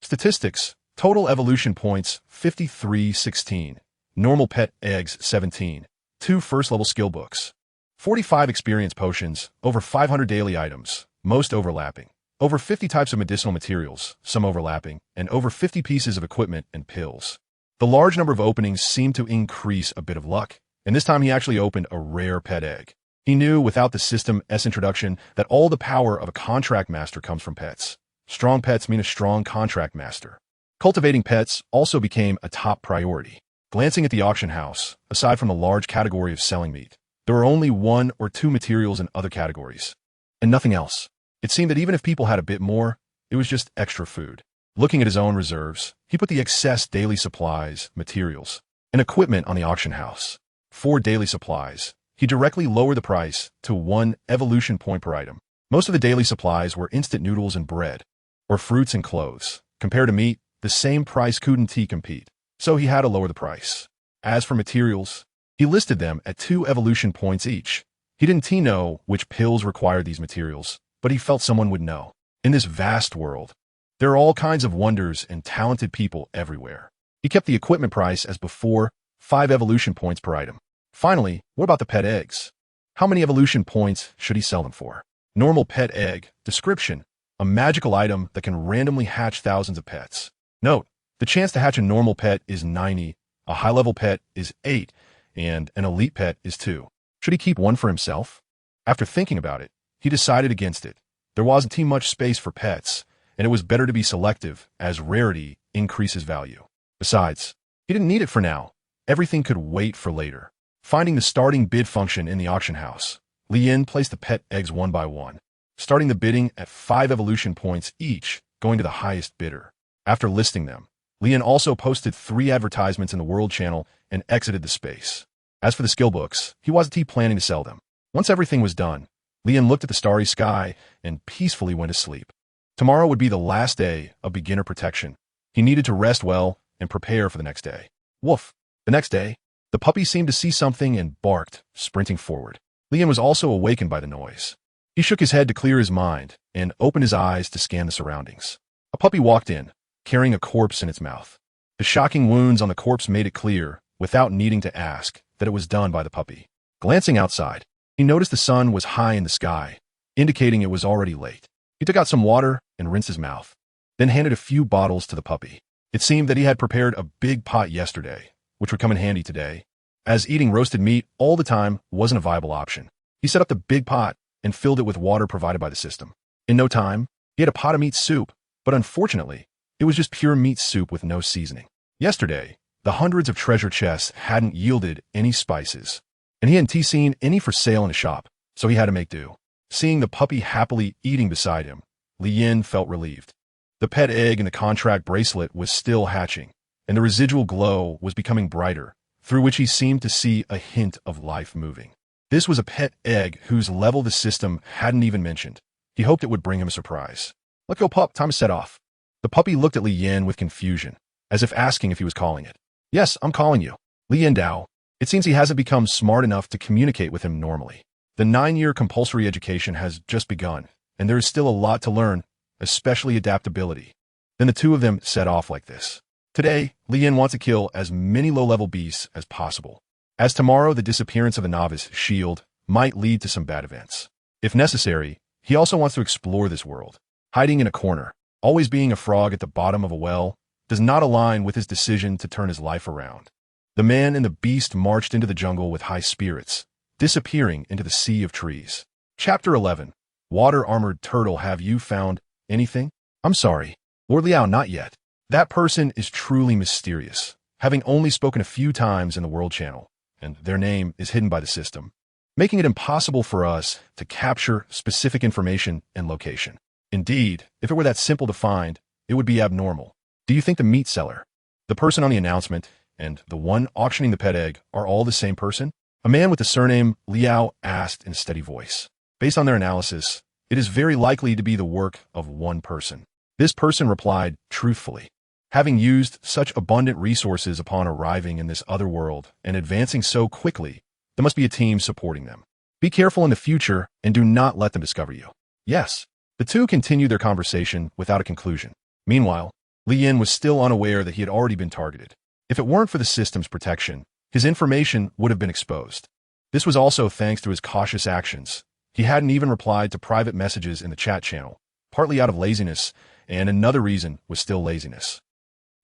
Statistics. Total evolution points 5316. Normal pet eggs 17. 2 first-level skill books. 45 experience potions. Over 500 daily items, most overlapping. Over 50 types of medicinal materials, some overlapping, and over 50 pieces of equipment and pills. The large number of openings seemed to increase a bit of luck, and this time he actually opened a rare pet egg. He knew without the system's introduction that all the power of a contract master comes from pets. Strong pets mean a strong contract master. Cultivating pets also became a top priority. Glancing at the auction house, aside from the large category of selling meat, there were only 1 or 2 materials in other categories, and nothing else. It seemed that even if people had a bit more, it was just extra food. Looking at his own reserves, he put the excess daily supplies, materials, and equipment on the auction house. 4 daily supplies. He directly lowered the price to 1 evolution point per item. Most of the daily supplies were instant noodles and bread, or fruits and clothes. Compared to meat, the same price couldn't he compete, so he had to lower the price. As for materials, he listed them at 2 evolution points each. He didn't know which pills required these materials, but he felt someone would know. In this vast world, there are all kinds of wonders and talented people everywhere. He kept the equipment price as before, 5 evolution points per item. Finally, what about the pet eggs? How many evolution points should he sell them for? Normal pet egg. Description: a magical item that can randomly hatch thousands of pets. Note: the chance to hatch a normal pet is 90, a high-level pet is 8, and an elite pet is 2. Should he keep one for himself? After thinking about it, he decided against it. There wasn't too much space for pets, and it was better to be selective, as rarity increases value. Besides, he didn't need it for now. Everything could wait for later. Finding the starting bid function in the auction house, Li Yin placed the pet eggs 1 by 1, starting the bidding at 5 evolution points each, going to the highest bidder. After listing them, Li Yin also posted 3 advertisements in the World Channel and exited the space. As for the skill books, he wasn't planning to sell them. Once everything was done, Li Yin looked at the starry sky and peacefully went to sleep. Tomorrow would be the last day of beginner protection. He needed to rest well and prepare for the next day. Woof! The next day, the puppy seemed to see something and barked, sprinting forward. Li Yin was also awakened by the noise. He shook his head to clear his mind and opened his eyes to scan the surroundings. A puppy walked in, carrying a corpse in its mouth. The shocking wounds on the corpse made it clear, without needing to ask, that it was done by the puppy. Glancing outside, he noticed the sun was high in the sky, indicating it was already late. He took out some water and rinsed his mouth, then handed a few bottles to the puppy. It seemed that he had prepared a big pot yesterday, which would come in handy today, as eating roasted meat all the time wasn't a viable option. He set up the big pot and filled it with water provided by the system. In no time, he had a pot of meat soup, but unfortunately, it was just pure meat soup with no seasoning. Yesterday, the hundreds of treasure chests hadn't yielded any spices, and he hadn't seen any for sale in a shop, so he had to make do. Seeing the puppy happily eating beside him, Li Yin felt relieved. The pet egg in the contract bracelet was still hatching, and the residual glow was becoming brighter, through which he seemed to see a hint of life moving. This was a pet egg whose level the system hadn't even mentioned. He hoped it would bring him a surprise. "Let go, pup, time to set off." The puppy looked at Li Yin with confusion, as if asking if he was calling it. "Yes, I'm calling you. Li Yin Dao." It seems he hasn't become smart enough to communicate with him normally. The 9-year compulsory education has just begun, and there is still a lot to learn, especially adaptability. Then the two of them set off like this. Today, Lian wants to kill as many low-level beasts as possible. As tomorrow the disappearance of the novice shield might lead to some bad events. If necessary, he also wants to explore this world. Hiding in a corner, always being a frog at the bottom of a well, does not align with his decision to turn his life around. The man and the beast marched into the jungle with high spirits, disappearing into the sea of trees. Chapter 11. Water-armored turtle. Have you found anything? I'm sorry, Lord Liao, not yet. That person is truly mysterious, having only spoken a few times in the World Channel, and their name is hidden by the system, making it impossible for us to capture specific information and location. Indeed, if it were that simple to find, it would be abnormal. Do you think the meat seller, the person on the announcement, and the one auctioning the pet egg are all the same person? A man with the surname Liao asked in a steady voice. Based on their analysis, it is very likely to be the work of one person. This person replied truthfully. Having used such abundant resources upon arriving in this other world and advancing so quickly, there must be a team supporting them. Be careful in the future and do not let them discover you. Yes. The two continued their conversation without a conclusion. Meanwhile, Lian was still unaware that he had already been targeted. If it weren't for the system's protection, his information would have been exposed. This was also thanks to his cautious actions. He hadn't even replied to private messages in the chat channel, partly out of laziness, and another reason was still laziness.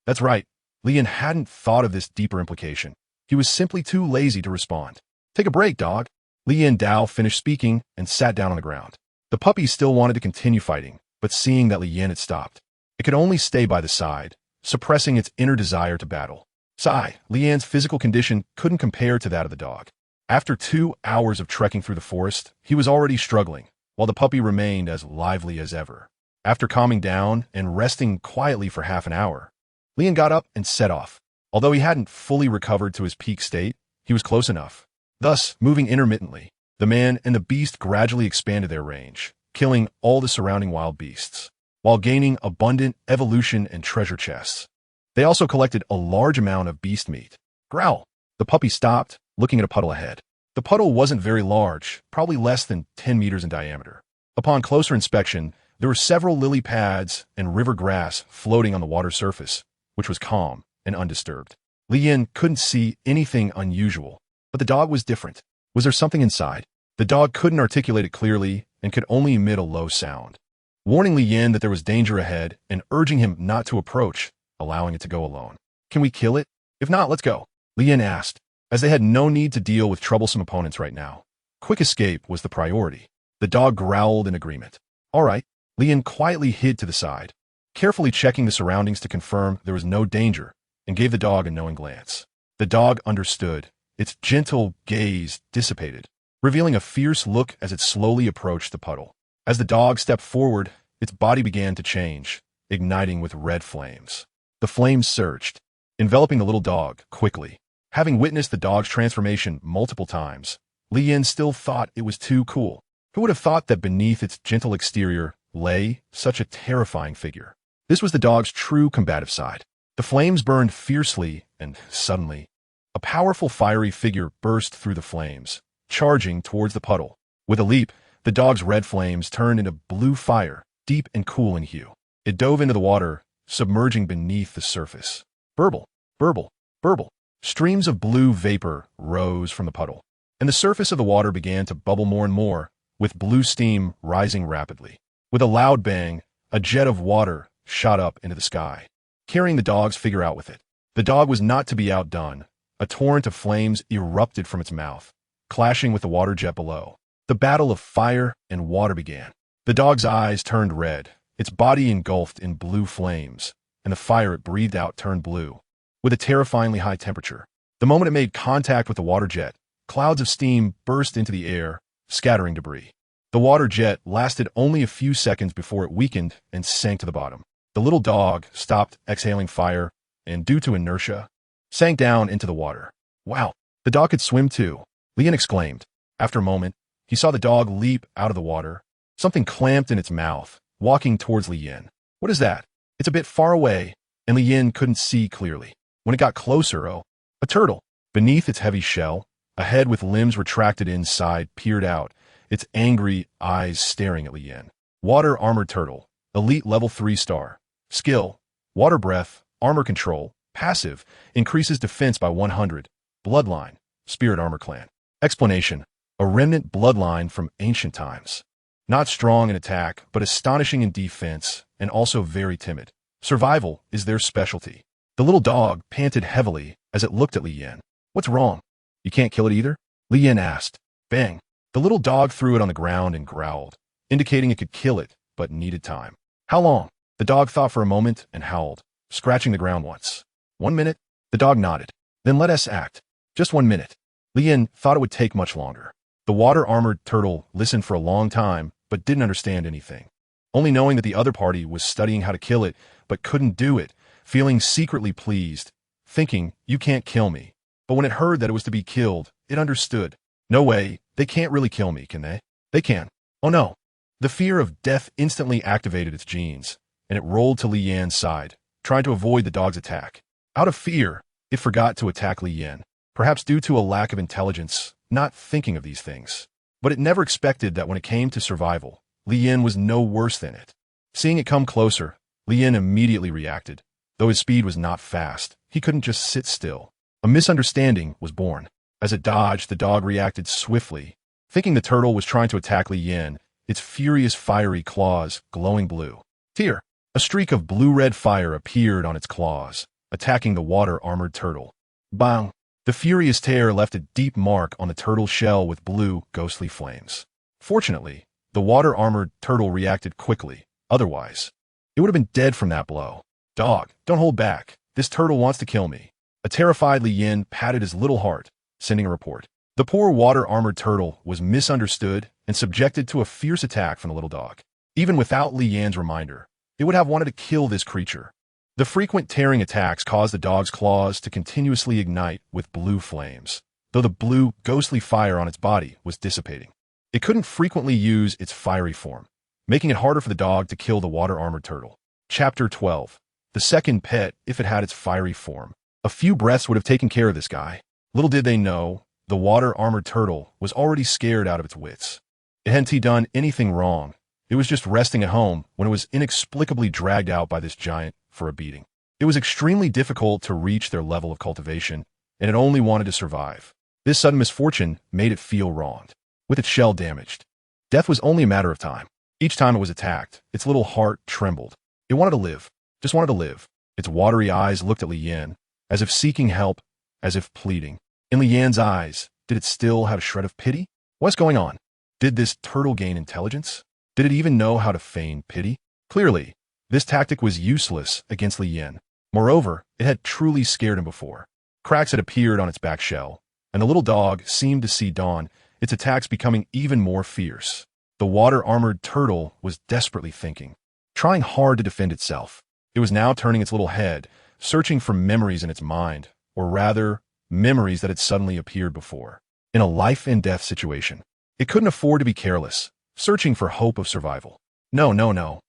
That's right, Lian hadn't thought of this deeper implication. He was simply too lazy to respond. Take a break, dog. Lian Dao finished speaking and sat down on the ground. The puppy still wanted to continue fighting, but seeing that Lian had stopped, it could only stay by the side, suppressing its inner desire to battle. Sigh, Lian's physical condition couldn't compare to that of the dog. After 2 hours of trekking through the forest, he was already struggling, while the puppy remained as lively as ever. After calming down and resting quietly for half an hour, Lian got up and set off. Although he hadn't fully recovered to his peak state, he was close enough. Thus, moving intermittently, the man and the beast gradually expanded their range, killing all the surrounding wild beasts, while gaining abundant evolution and treasure chests. They also collected a large amount of beast meat. Growl! The puppy stopped, looking at a puddle ahead. The puddle wasn't very large, probably less than 10 meters in diameter. Upon closer inspection, there were several lily pads and river grass floating on the water surface, which was calm and undisturbed. Lian couldn't see anything unusual, but the dog was different. Was there something inside? The dog couldn't articulate it clearly and could only emit a low sound, warning Lian that there was danger ahead and urging him not to approach, allowing it to go alone. Can we kill it? If not, let's go, Lian asked, as they had no need to deal with troublesome opponents right now. Quick escape was the priority. The dog growled in agreement. All right, Lian quietly hid to the side, carefully checking the surroundings to confirm there was no danger, and gave the dog a knowing glance. The dog understood. Its gentle gaze dissipated, revealing a fierce look as it slowly approached the puddle. As the dog stepped forward, its body began to change, igniting with red flames. The flames surged, enveloping the little dog quickly. Having witnessed the dog's transformation multiple times, Lian still thought it was too cool. Who would have thought that beneath its gentle exterior lay such a terrifying figure? This was the dog's true combative side. The flames burned fiercely, and suddenly, a powerful fiery figure burst through the flames, charging towards the puddle. With a leap, the dog's red flames turned into blue fire, deep and cool in hue. It dove into the water, submerging beneath the surface. Burble, burble, burble. Streams of blue vapor rose from the puddle, and the surface of the water began to bubble more and more, with blue steam rising rapidly. With a loud bang, a jet of water shot up into the sky, carrying the dog's figure out with it. The dog was not to be outdone. A torrent of flames erupted from its mouth, clashing with the water jet below. The battle of fire and water began. The dog's eyes turned red, its body engulfed in blue flames, and the fire it breathed out turned blue, with a terrifyingly high temperature. The moment it made contact with the water jet, clouds of steam burst into the air, scattering debris. The water jet lasted only a few seconds before it weakened and sank to the bottom. The little dog stopped exhaling fire and, due to inertia, sank down into the water. Wow, the dog could swim too, Lian exclaimed. After a moment, he saw the dog leap out of the water, something clamped in its mouth, walking towards Lian. What is that? It's a bit far away, and Lian couldn't see clearly. When it got closer, oh, a turtle. Beneath its heavy shell, a head with limbs retracted inside peered out, its angry eyes staring at Li Yan. Water Armored Turtle. Elite Level 3 Star. Skill. Water Breath. Armor Control. Passive. Increases defense by 100. Bloodline. Spirit Armor Clan. Explanation. A remnant bloodline from ancient times. Not strong in attack, but astonishing in defense, and also very timid. Survival is their specialty. The little dog panted heavily as it looked at Li Yan. What's wrong? You can't kill it either? Li Yan asked. Bang. The little dog threw it on the ground and growled, indicating it could kill it, but needed time. How long? The dog thought for a moment and howled, scratching the ground once. 1 minute? The dog nodded. Then let us act. Just 1 minute. Li Yan thought it would take much longer. The water-armored turtle listened for a long time, but didn't understand anything. Only knowing that the other party was studying how to kill it, but couldn't do it, feeling secretly pleased, thinking, you can't kill me. But when it heard that it was to be killed, it understood. No way, they can't really kill me, can they? They can. Oh no. The fear of death instantly activated its genes, and it rolled to Li Yan's side, trying to avoid the dog's attack. Out of fear, it forgot to attack Li Yan, perhaps due to a lack of intelligence, not thinking of these things. But it never expected that when it came to survival, Li Yan was no worse than it. Seeing it come closer, Li Yan immediately reacted. Though his speed was not fast, he couldn't just sit still. A misunderstanding was born. As it dodged, the dog reacted swiftly. Thinking the turtle was trying to attack Li Yan, its furious fiery claws glowing blue. Tear! A streak of blue-red fire appeared on its claws, attacking the water-armored turtle. Bang! The furious tear left a deep mark on the turtle's shell with blue, ghostly flames. Fortunately, the water-armored turtle reacted quickly. Otherwise, it would have been dead from that blow. Dog, don't hold back. This turtle wants to kill me. A terrified Li Yan patted his little heart, sending a report. The poor water-armored turtle was misunderstood and subjected to a fierce attack from the little dog. Even without Li Yan's reminder, it would have wanted to kill this creature. The frequent tearing attacks caused the dog's claws to continuously ignite with blue flames, though the blue, ghostly fire on its body was dissipating. It couldn't frequently use its fiery form, making it harder for the dog to kill the water-armored turtle. Chapter 12. The second pet, if it had its fiery form. A few breaths would have taken care of this guy. Little did they know, the water-armored turtle was already scared out of its wits. It hadn't done anything wrong. It was just resting at home when it was inexplicably dragged out by this giant for a beating. It was extremely difficult to reach their level of cultivation, and it only wanted to survive. This sudden misfortune made it feel wronged. With its shell damaged, death was only a matter of time. Each time it was attacked, its little heart trembled. It wanted to live, just wanted to live. Its watery eyes looked at Li Yan, as if seeking help, as if pleading. In Li Yan's eyes, did it still have a shred of pity? What's going on? Did this turtle gain intelligence? Did it even know how to feign pity? Clearly, this tactic was useless against Li Yan. Moreover, it had truly scared him before. Cracks had appeared on its back shell, and the little dog seemed to see dawn, its attacks becoming even more fierce. The water-armored turtle was desperately thinking, trying hard to defend itself. It was now turning its little head, searching for memories in its mind, or rather, memories that had suddenly appeared before. In a life-and-death situation, it couldn't afford to be careless, searching for hope of survival. No.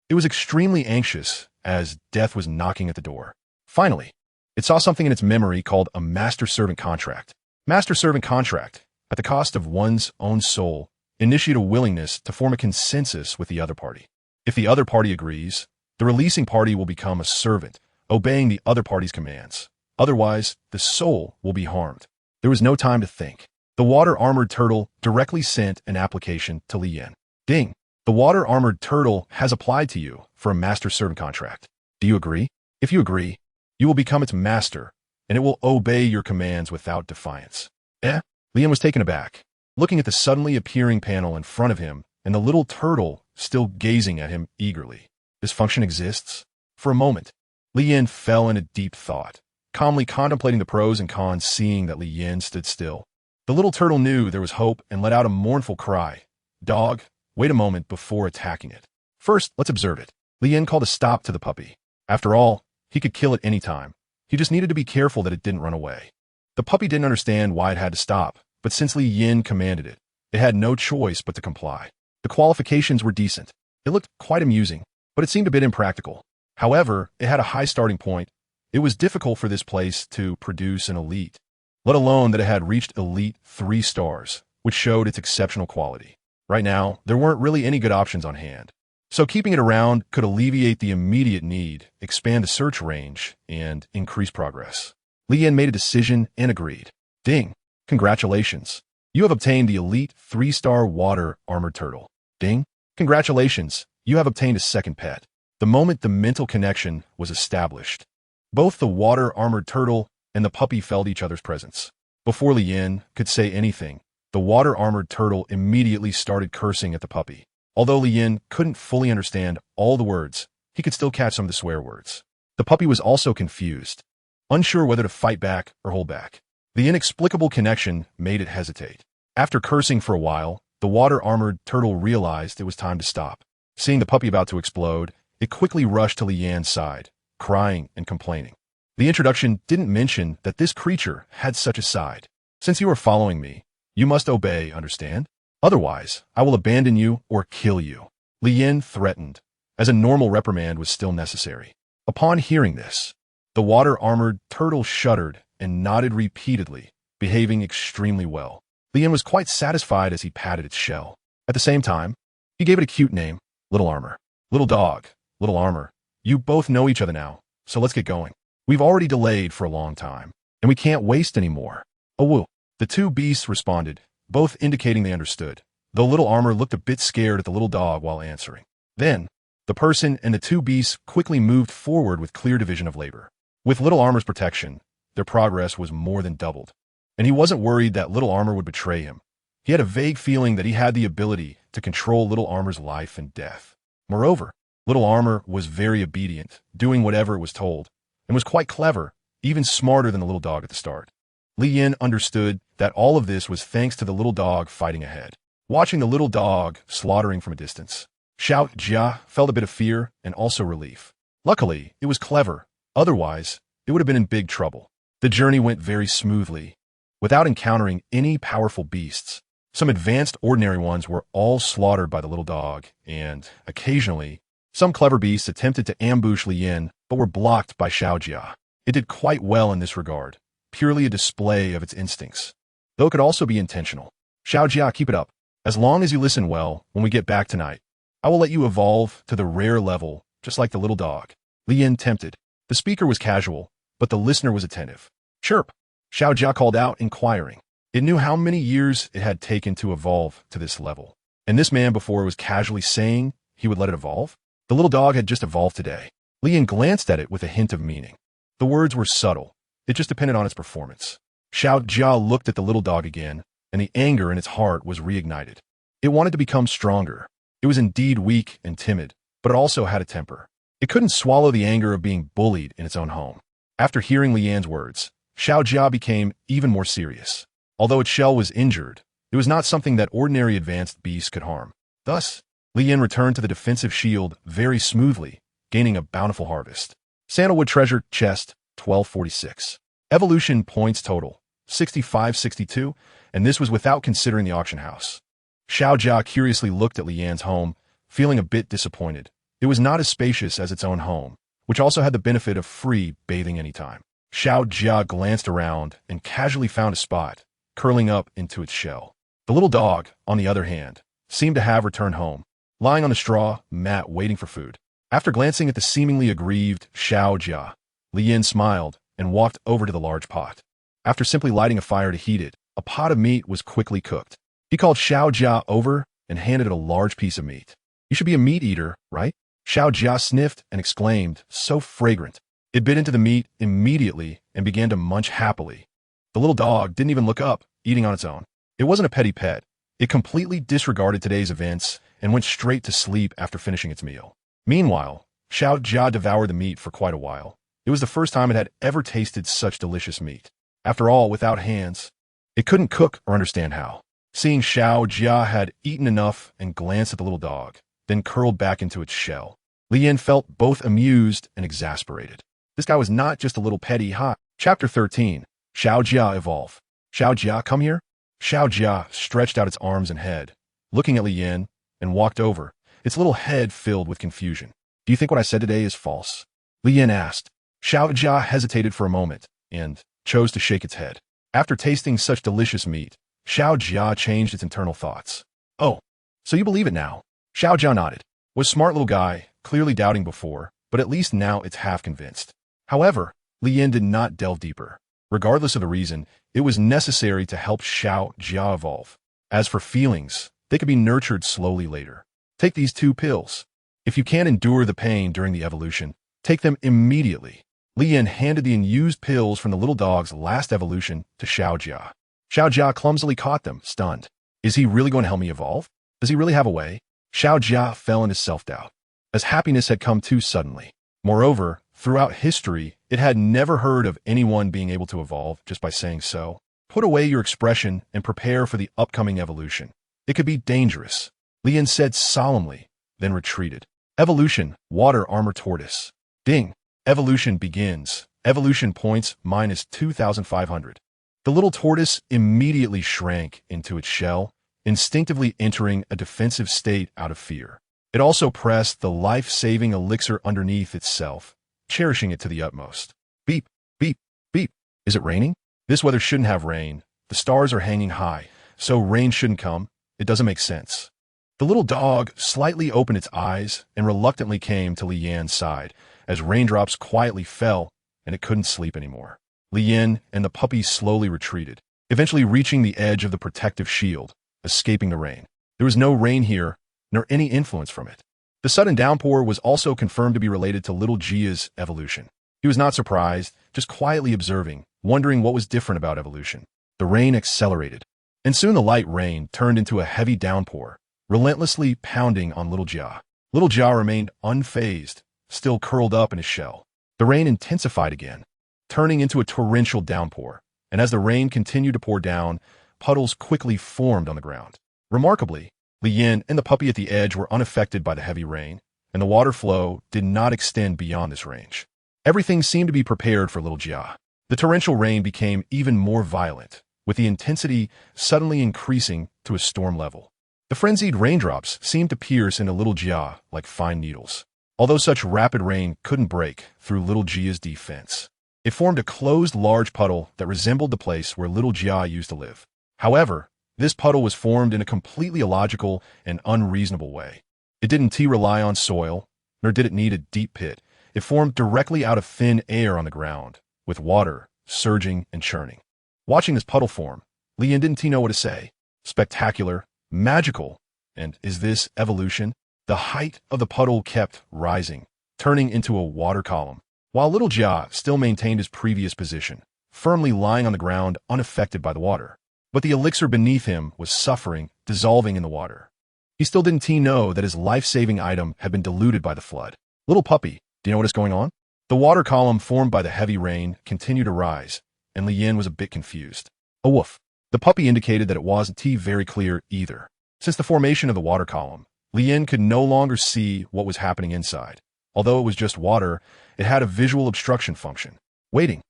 It was extremely anxious as death was knocking at the door. Finally, it saw something in its memory called a master-servant contract. Master-servant contract, at the cost of one's own soul, initiate a willingness to form a consensus with the other party. If the other party agrees, the releasing party will become a servant, obeying the other party's commands. Otherwise, the soul will be harmed. There was no time to think. The water-armored turtle directly sent an application to Li Yan. Ding! The water-armored turtle has applied to you for a master-servant contract. Do you agree? If you agree, you will become its master, and it will obey your commands without defiance. Li Yan was taken aback, looking at the suddenly appearing panel in front of him and the little turtle still gazing at him eagerly. This function exists? For a moment, Li Yan fell into deep thought, calmly contemplating the pros and cons, seeing that Li Yan stood still. The little turtle knew there was hope and let out a mournful cry. Dog, wait a moment before attacking it. First, let's observe it. Li Yan called a stop to the puppy. After all, he could kill it any time. He just needed to be careful that it didn't run away. The puppy didn't understand why it had to stop, but since Li Yan commanded it, it had no choice but to comply. The qualifications were decent. It looked quite amusing, but it seemed a bit impractical. However, it had a high starting point. It was difficult for this place to produce an elite, let alone that it had reached elite 3 stars, which showed its exceptional quality. Right now, there weren't really any good options on hand. So keeping it around could alleviate the immediate need, expand the search range, and increase progress. Li Yan made a decision and agreed. Ding. Congratulations. You have obtained the elite 3-star water armored turtle. Ding. Congratulations. You have obtained a second pet. The moment the mental connection was established, both the water armored turtle and the puppy felt each other's presence. Before Li Yan could say anything, the water armored turtle immediately started cursing at the puppy. Although Li Yan couldn't fully understand all the words, he could still catch some of the swear words. The puppy was also confused, unsure whether to fight back or hold back. The inexplicable connection made it hesitate. After cursing for a while, the water-armored turtle realized it was time to stop. Seeing the puppy about to explode, it quickly rushed to Li Yan's side, crying and complaining. The introduction didn't mention that this creature had such a side. Since you are following me, you must obey, understand? Otherwise, I will abandon you or kill you. Li Yan threatened, as a normal reprimand was still necessary. Upon hearing this, the water-armored turtle shuddered and nodded repeatedly, behaving extremely well. Li Yan was quite satisfied as he patted its shell. At the same time, he gave it a cute name, Little Armor. Little dog, Little Armor, you both know each other now, so let's get going. We've already delayed for a long time, and we can't waste any more. Oh woo. The two beasts responded, both indicating they understood, though Little Armor looked a bit scared at the little dog while answering. Then, the person and the two beasts quickly moved forward with clear division of labor. With Little Armor's protection, their progress was more than doubled, and he wasn't worried that Little Armor would betray him. He had a vague feeling that he had the ability to control Little Armor's life and death. Moreover, Little Armor was very obedient, doing whatever it was told, and was quite clever, even smarter than the little dog at the start. Li Yan understood that all of this was thanks to the little dog fighting ahead. Watching the little dog slaughtering from a distance, Xiao Jia felt a bit of fear and also relief. Luckily, it was clever. Otherwise, it would have been in big trouble. The journey went very smoothly, without encountering any powerful beasts. Some advanced ordinary ones were all slaughtered by the little dog, and, occasionally, some clever beasts attempted to ambush Li Yan, but were blocked by Xiao Jia. It did quite well in this regard, purely a display of its instincts, though it could also be intentional. Xiao Jia, keep it up. As long as you listen well when we get back tonight, I will let you evolve to the rare level, just like the little dog. Li Yan tempted. The speaker was casual, but the listener was attentive. Chirp! Xiao Jia called out, inquiring. It knew how many years it had taken to evolve to this level, and this man before was casually saying he would let it evolve? The little dog had just evolved today. Li Yan glanced at it with a hint of meaning. The words were subtle. It just depended on its performance. Xiao Jia looked at the little dog again, and the anger in its heart was reignited. It wanted to become stronger. It was indeed weak and timid, but it also had a temper. It couldn't swallow the anger of being bullied in its own home. After hearing Li Yan's words, Xiao Jia became even more serious. Although its shell was injured, it was not something that ordinary advanced beasts could harm. Thus, Li Yan returned to the defensive shield very smoothly, gaining a bountiful harvest. Sandalwood treasure chest, 1246. Evolution points total, 6562, and this was without considering the auction house. Xiao Jia curiously looked at Li Yan's home, feeling a bit disappointed. It was not as spacious as its own home, which also had the benefit of free bathing anytime. Xiao Jia glanced around and casually found a spot, curling up into its shell. The little dog, on the other hand, seemed to have returned home, lying on the straw mat waiting for food. After glancing at the seemingly aggrieved Xiao Jia, Li Yan smiled and walked over to the large pot. After simply lighting a fire to heat it, a pot of meat was quickly cooked. He called Xiao Jia over and handed it a large piece of meat. You should be a meat eater, right? Xiao Jia sniffed and exclaimed, so fragrant. It bit into the meat immediately and began to munch happily. The little dog didn't even look up, eating on its own. It wasn't a petty pet. It completely disregarded today's events and went straight to sleep after finishing its meal. Meanwhile, Xiao Jia devoured the meat for quite a while. It was the first time it had ever tasted such delicious meat. After all, without hands, it couldn't cook or understand how. Seeing Xiao Jia had eaten enough and glanced at the little dog, then curled back into its shell, Li Yan felt both amused and exasperated. This guy was not just a little petty hot. Chapter 13. Xiao Jia Evolve. Xiao Jia, come here. Xiao Jia stretched out its arms and head, looking at Li Yan, and walked over, its little head filled with confusion. Do you think what I said today is false? Li Yan asked. Xiao Jia hesitated for a moment, and chose to shake its head. After tasting such delicious meat, Xiao Jia changed its internal thoughts. Oh, So you believe it now? Xiao Jia nodded. Was smart little guy, clearly doubting before, but at least now it's half convinced. However, Li Yin did not delve deeper. Regardless of the reason, it was necessary to help Xiao Jia evolve. As for feelings, they could be nurtured slowly later. Take these 2 pills. If you can't endure the pain during the evolution, take them immediately. Li Yin handed the unused pills from the little dog's last evolution to Xiao Jia. Xiao Jia clumsily caught them, stunned. Is he really going to help me evolve? Does he really have a way? Xiao Jia fell into self-doubt, as happiness had come too suddenly. Moreover, throughout history, it had never heard of anyone being able to evolve just by saying so. Put away your expression and prepare for the upcoming evolution. It could be dangerous. Li Yin said solemnly, then retreated. Evolution, water armor tortoise. Ding. Evolution begins. Evolution points minus 2,500. The little tortoise immediately shrank into its shell, instinctively entering a defensive state out of fear. It also pressed the life-saving elixir underneath itself, cherishing it to the utmost. Beep, beep, beep. Is it raining? This weather shouldn't have rain. The stars are hanging high, so rain shouldn't come. It doesn't make sense. The little dog slightly opened its eyes and reluctantly came to Li Yan's side as raindrops quietly fell and it couldn't sleep anymore. Li Yan and the puppy slowly retreated, eventually reaching the edge of the protective shield, escaping the rain. There was no rain here, nor any influence from it. The sudden downpour was also confirmed to be related to little Jia's evolution. He was not surprised, just quietly observing, wondering what was different about evolution. The rain accelerated, and soon the light rain turned into a heavy downpour, relentlessly pounding on little Jia. Little Jia remained unfazed, still curled up in his shell. The rain intensified again, turning into a torrential downpour, and as the rain continued to pour down, puddles quickly formed on the ground. Remarkably, Li Yin and the puppy at the edge were unaffected by the heavy rain, and the water flow did not extend beyond this range. Everything seemed to be prepared for little Jia. The torrential rain became even more violent, with the intensity suddenly increasing to a storm level. The frenzied raindrops seemed to pierce into little Jia like fine needles. Although such rapid rain couldn't break through little Jia's defense, it formed a closed large puddle that resembled the place where little Jia used to live. However, this puddle was formed in a completely illogical and unreasonable way. It didn't rely on soil, nor did it need a deep pit. It formed directly out of thin air on the ground, with water surging and churning. Watching this puddle form, Li Yin didn't know what to say. Spectacular, magical, and is this evolution? The height of the puddle kept rising, turning into a water column, while little Jia still maintained his previous position, firmly lying on the ground unaffected by the water. But the elixir beneath him was suffering, dissolving in the water. He still didn't know that his life-saving item had been diluted by the flood. Little puppy, do you know what is going on? The water column formed by the heavy rain continued to rise, and Li Yin was a bit confused. A woof. The puppy indicated that it wasn't very clear either. Since the formation of the water column, Li Yin could no longer see what was happening inside. Although it was just water, it had a visual obstruction function. Waiting.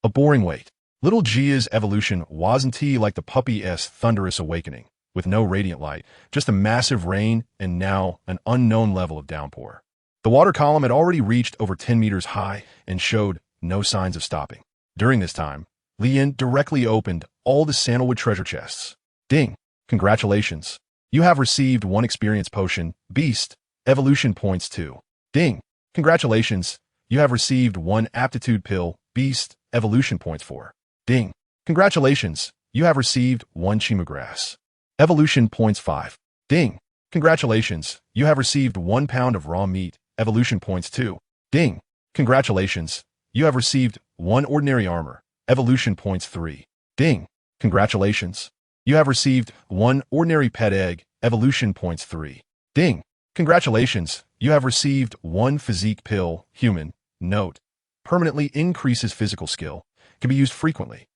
A boring wait. Little Jia's evolution wasn't like the puppy's thunderous awakening, with no radiant light, just a massive rain and now an unknown level of downpour. The water column had already reached over 10 meters high and showed no signs of stopping. During this time, Li Yin directly opened all the sandalwood treasure chests. Ding! Congratulations! You have received 1 experience potion, Beast, evolution points 2. Ding! Congratulations! You have received 1 aptitude pill, Beast, evolution points 4. Ding! Congratulations! You have received 1 chima grass. Evolution points 5. Ding! Congratulations! You have received 1 pound of raw meat, evolution points 2. Ding! Congratulations! You have received 1 ordinary armor, evolution points 3. Ding! Congratulations! You have received 1 ordinary pet egg, evolution points 3. Ding! Congratulations! You have received 1 physique pill, human. Note: permanently increases physical skill. Can be used frequently.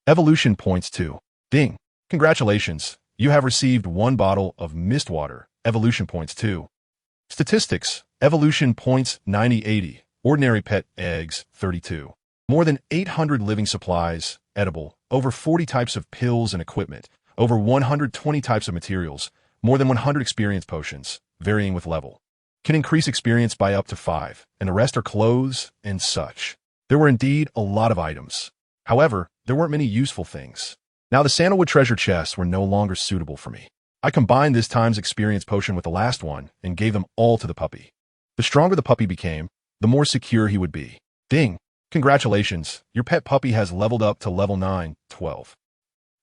Evolution points 2. Ding! Congratulations! You have received 1 bottle of mist water, evolution points 2. Statistics: evolution points 90-80, ordinary pet eggs 32. More than 800 living supplies, edible, over 40 types of pills and equipment, over 120 types of materials, more than 100 experience potions, varying with level. Can increase experience by up to 5, and the rest are clothes and such. There were indeed a lot of items. However, there weren't many useful things. Now the sandalwood treasure chests were no longer suitable for me. I combined this time's experience potion with the last one and gave them all to the puppy. The stronger the puppy became, the more secure he would be. Ding! Congratulations, your pet puppy has leveled up to level 9, 12.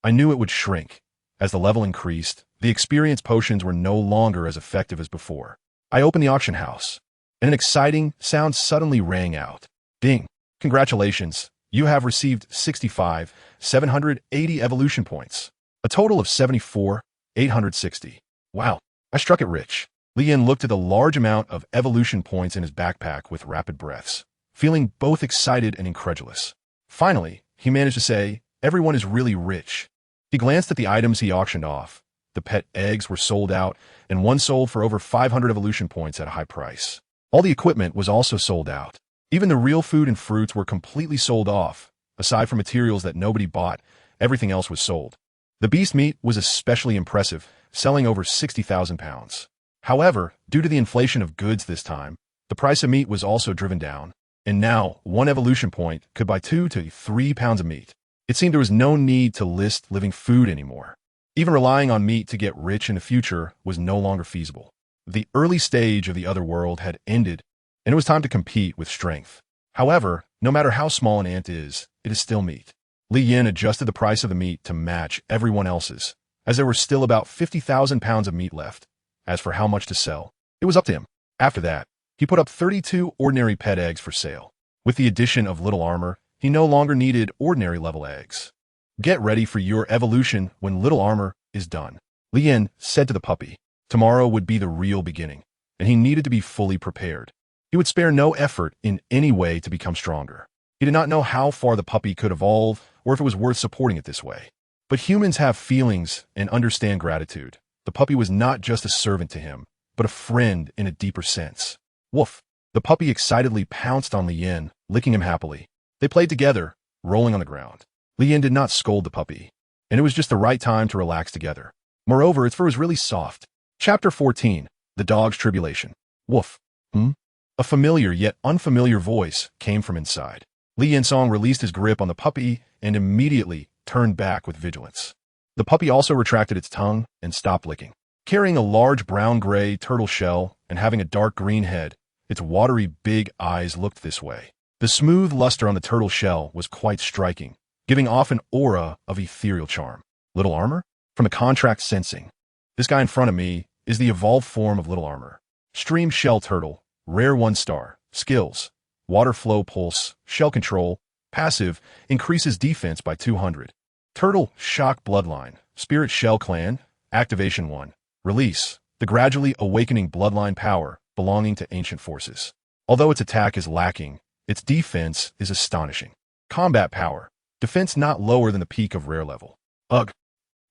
I knew it would shrink. As the level increased, the experience potions were no longer as effective as before. I opened the auction house, and an exciting sound suddenly rang out. Ding! Congratulations, you have received 65,780 evolution points. A total of 74,860. Wow, I struck it rich. Lian looked at the large amount of evolution points in his backpack with rapid breaths, feeling both excited and incredulous. Finally, he managed to say, everyone is really rich. He glanced at the items he auctioned off. The pet eggs were sold out, and one sold for over 500 evolution points at a high price. All the equipment was also sold out. Even the real food and fruits were completely sold off. Aside from materials that nobody bought, everything else was sold. The beast meat was especially impressive, selling over 60,000 pounds. However, due to the inflation of goods this time, the price of meat was also driven down, and now one evolution point could buy 2 to 3 pounds of meat. It seemed there was no need to list living food anymore. Even relying on meat to get rich in the future was no longer feasible. The early stage of the other world had ended, and it was time to compete with strength. However, no matter how small an ant is, it is still meat. Li Yin adjusted the price of the meat to match everyone else's, as there were still about 50,000 pounds of meat left. As for how much to sell, it was up to him. After that, he put up 32 ordinary pet eggs for sale. With the addition of little armor, he no longer needed ordinary level eggs. Get ready for your evolution when little armor is done. Li Yin said to the puppy. Tomorrow would be the real beginning, and he needed to be fully prepared. He would spare no effort in any way to become stronger. He did not know how far the puppy could evolve or if it was worth supporting it this way. But humans have feelings and understand gratitude. The puppy was not just a servant to him, but a friend in a deeper sense. Woof! The puppy excitedly pounced on Li Yin, licking him happily. They played together, rolling on the ground. Li Yin did not scold the puppy, and it was just the right time to relax together. Moreover, its fur was really soft. Chapter 14. The Dog's Tribulation. Woof! A familiar yet unfamiliar voice came from inside. Li Yinsong released his grip on the puppy and immediately turned back with vigilance. The puppy also retracted its tongue and stopped licking. Carrying a large brown-gray turtle shell and having a dark green head, its watery big eyes looked this way. The smooth luster on the turtle shell was quite striking, giving off an aura of ethereal charm. Little armor? From the contract sensing. This guy in front of me is the evolved form of little armor. Stream shell turtle, rare 1-star, skills, water flow pulse, shell control, passive, increases defense by 200. Turtle shock bloodline, spirit shell clan, activation 1. Release, the gradually awakening bloodline power belonging to ancient forces. Although its attack is lacking, its defense is astonishing. Combat power, defense not lower than the peak of rare level. Ugh.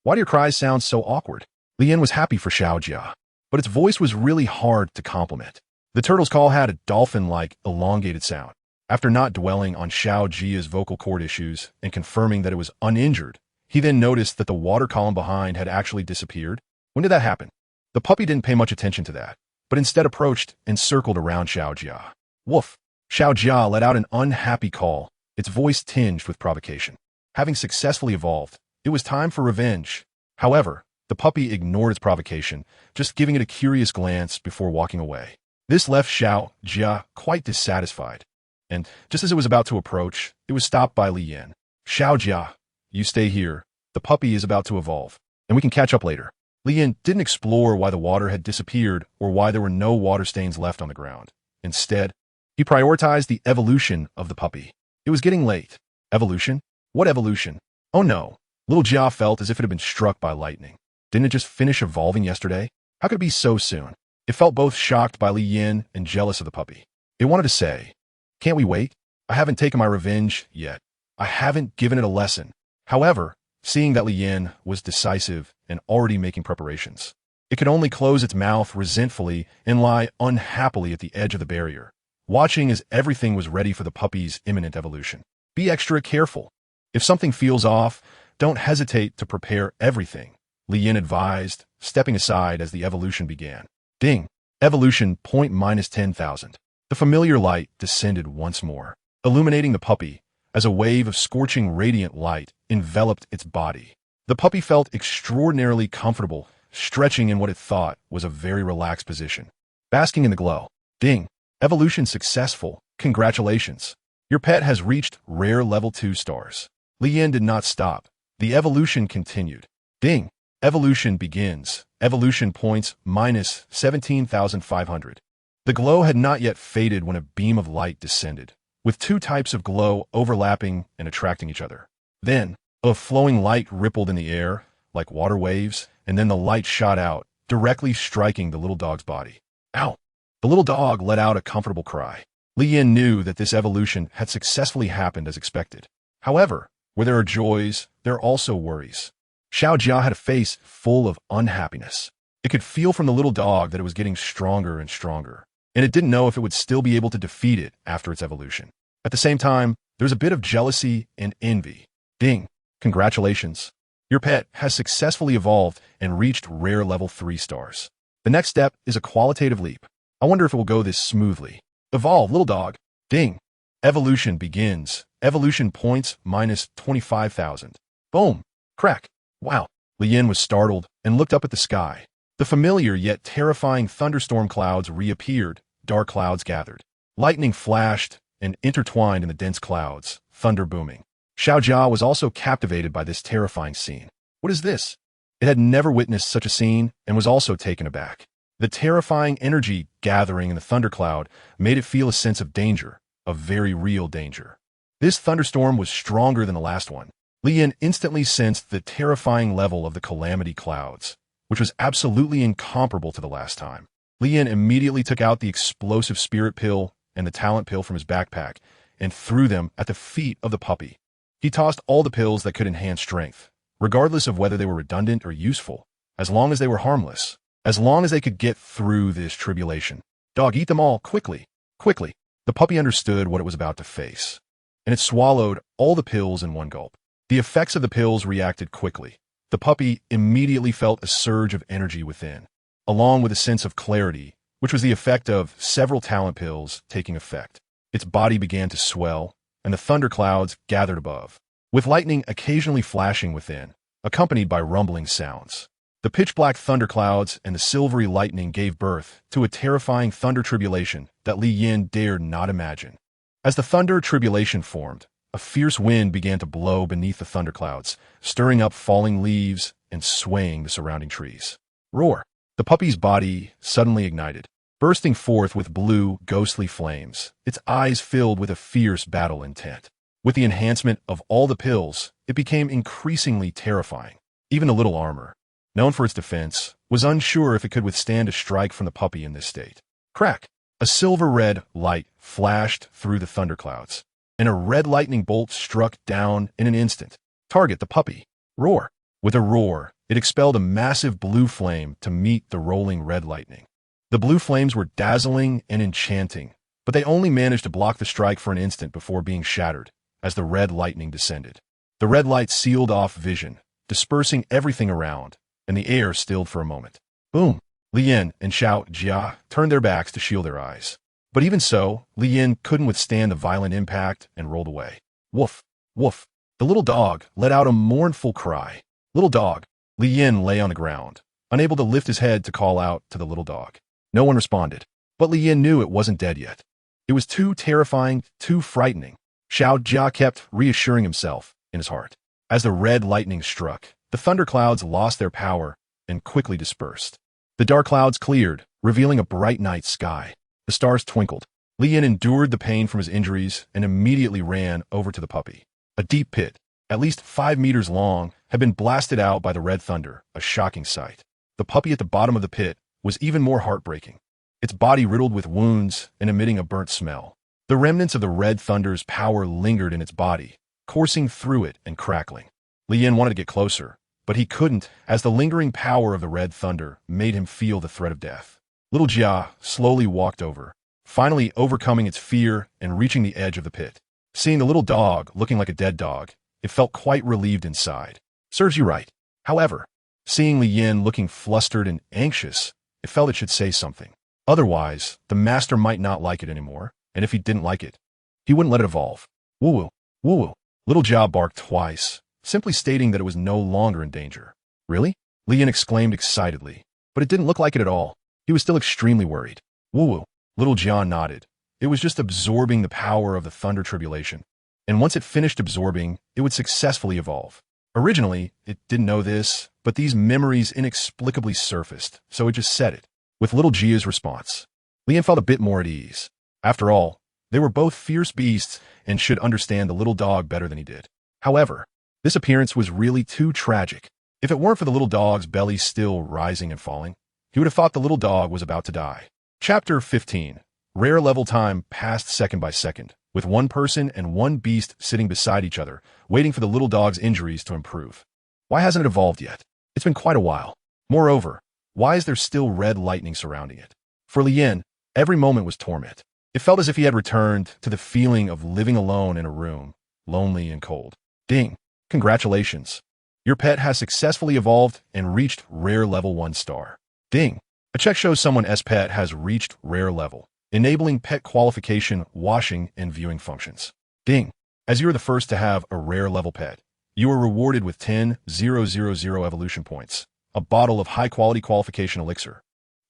Why do your cries sound so awkward? Li Yin was happy for Xiao Jia, but its voice was really hard to compliment. The turtle's call had a dolphin-like, elongated sound. After not dwelling on Xiao Jia's vocal cord issues and confirming that it was uninjured, he then noticed that the water column behind had actually disappeared. When did that happen? The puppy didn't pay much attention to that, but instead approached and circled around Xiao Jia. Woof! Xiao Jia let out an unhappy call, its voice tinged with provocation. Having successfully evolved, it was time for revenge. However, the puppy ignored its provocation, just giving it a curious glance before walking away. This left Xiao Jia quite dissatisfied, and just as it was about to approach, it was stopped by Li Yin. Xiao Jia, you stay here. The puppy is about to evolve, and we can catch up later. Li Yin didn't explore why the water had disappeared or why there were no water stains left on the ground. Instead, he prioritized the evolution of the puppy. It was getting late. Evolution? What evolution? Oh no. Little Jia felt as if it had been struck by lightning. Didn't it just finish evolving yesterday? How could it be so soon? It felt both shocked by Li Yin and jealous of the puppy. It wanted to say, can't we wait? I haven't taken my revenge yet. I haven't given it a lesson. However, seeing that Li Yin was decisive and already making preparations, it could only close its mouth resentfully and lie unhappily at the edge of the barrier, watching as everything was ready for the puppy's imminent evolution. Be extra careful. If something feels off, don't hesitate to prepare everything, Li Yin advised, stepping aside as the evolution began. Ding! Evolution point minus 10,000. The familiar light descended once more, illuminating the puppy as a wave of scorching radiant light enveloped its body. The puppy felt extraordinarily comfortable, stretching in what it thought was a very relaxed position, basking in the glow. Ding! Evolution successful. Congratulations. Your pet has reached rare level 2 stars. Li Yin did not stop. The evolution continued. Ding! Evolution begins. Evolution points minus 17,500. The glow had not yet faded when a beam of light descended, with two types of glow overlapping and attracting each other. Then, a flowing light rippled in the air, like water waves, and then the light shot out, directly striking the little dog's body. Ow! The little dog let out a comfortable cry. Li Yin knew that this evolution had successfully happened as expected. However, where there are joys, there are also worries. Xiao Jia had a face full of unhappiness. It could feel from the little dog that it was getting stronger and stronger, and it didn't know if it would still be able to defeat it after its evolution. At the same time, there was a bit of jealousy and envy. Ding! Congratulations. Your pet has successfully evolved and reached rare level 3 stars. The next step is a qualitative leap. I wonder if it will go this smoothly. Evolve, little dog. Ding! Evolution begins. Evolution points minus 25,000. Boom! Crack! Wow! Li Yin was startled and looked up at the sky. The familiar yet terrifying thunderstorm clouds reappeared. Dark clouds gathered. Lightning flashed and intertwined in the dense clouds, thunder booming. Xiao Jia was also captivated by this terrifying scene. What is this? It had never witnessed such a scene and was also taken aback. The terrifying energy gathering in the thundercloud made it feel a sense of danger, a very real danger. This thunderstorm was stronger than the last one. Li Yin instantly sensed the terrifying level of the calamity clouds, which was absolutely incomparable to the last time. Li Yin immediately took out the explosive spirit pill and the talent pill from his backpack and threw them at the feet of the puppy. He tossed all the pills that could enhance strength, regardless of whether they were redundant or useful, as long as they were harmless, as long as they could get through this tribulation. Dog, eat them all, quickly, quickly. The puppy understood what it was about to face, and it swallowed all the pills in one gulp. The effects of the pills reacted quickly. The puppy immediately felt a surge of energy within, along with a sense of clarity, which was the effect of several talent pills taking effect. Its body began to swell, and the thunderclouds gathered above, with lightning occasionally flashing within, accompanied by rumbling sounds. The pitch-black thunderclouds and the silvery lightning gave birth to a terrifying thunder tribulation that Li Yin dared not imagine. As the thunder tribulation formed, a fierce wind began to blow beneath the thunderclouds, stirring up falling leaves and swaying the surrounding trees. Roar! The puppy's body suddenly ignited, bursting forth with blue, ghostly flames, its eyes filled with a fierce battle intent. With the enhancement of all the pills, it became increasingly terrifying. Even the little armor, known for its defense, was unsure if it could withstand a strike from the puppy in this state. Crack! A silver-red light flashed through the thunderclouds, and a red lightning bolt struck down in an instant. Target the puppy. Roar! With a roar, it expelled a massive blue flame to meet the rolling red lightning. The blue flames were dazzling and enchanting, but they only managed to block the strike for an instant before being shattered as the red lightning descended. The red light sealed off vision, dispersing everything around, and the air stilled for a moment. Boom! Li Yin and Xiao Jia turned their backs to shield their eyes. But even so, Li Yin couldn't withstand the violent impact and rolled away. Woof! Woof! The little dog let out a mournful cry. Little dog! Li Yin lay on the ground, unable to lift his head to call out to the little dog. No one responded, but Li Yin knew it wasn't dead yet. It was too terrifying, too frightening. Xiao Jia kept reassuring himself in his heart. As the red lightning struck, the thunderclouds lost their power and quickly dispersed. The dark clouds cleared, revealing a bright night sky. The stars twinkled. Li Yin endured the pain from his injuries and immediately ran over to the puppy. A deep pit, at least 5 meters long, had been blasted out by the red thunder, a shocking sight. The puppy at the bottom of the pit was even more heartbreaking, its body riddled with wounds and emitting a burnt smell. The remnants of the red thunder's power lingered in its body, coursing through it and crackling. Li Yin wanted to get closer, but he couldn't, as the lingering power of the red thunder made him feel the threat of death. Little Jia slowly walked over, finally overcoming its fear and reaching the edge of the pit. Seeing the little dog looking like a dead dog, it felt quite relieved inside. Serves you right. However, seeing Li Yin looking flustered and anxious, it felt it should say something. Otherwise, the master might not like it anymore, and if he didn't like it, he wouldn't let it evolve. Woo-woo, woo-woo. Little Jia barked twice, simply stating that it was no longer in danger. Really? Lian exclaimed excitedly. But it didn't look like it at all. He was still extremely worried. Woo-woo. Little John nodded. It was just absorbing the power of the Thunder Tribulation. And once it finished absorbing, it would successfully evolve. Originally, it didn't know this, but these memories inexplicably surfaced, so it just said it. With little Gia's response, Lian felt a bit more at ease. After all, they were both fierce beasts and should understand the little dog better than he did. However, this appearance was really too tragic. If it weren't for the little dog's belly still rising and falling, he would have thought the little dog was about to die. Chapter 15. Rare level time passed second by second, with one person and one beast sitting beside each other, waiting for the little dog's injuries to improve. Why hasn't it evolved yet? It's been quite a while. Moreover, why is there still red lightning surrounding it? For Lian, every moment was torment. It felt as if he had returned to the feeling of living alone in a room, lonely and cold. Ding! Congratulations. Your pet has successfully evolved and reached rare level 1 star. Ding! A check shows someone's pet has reached rare level, enabling pet qualification, washing, and viewing functions. Ding! As you are the first to have a rare level pet, you are rewarded with 10,000 evolution points, a bottle of high-quality qualification elixir,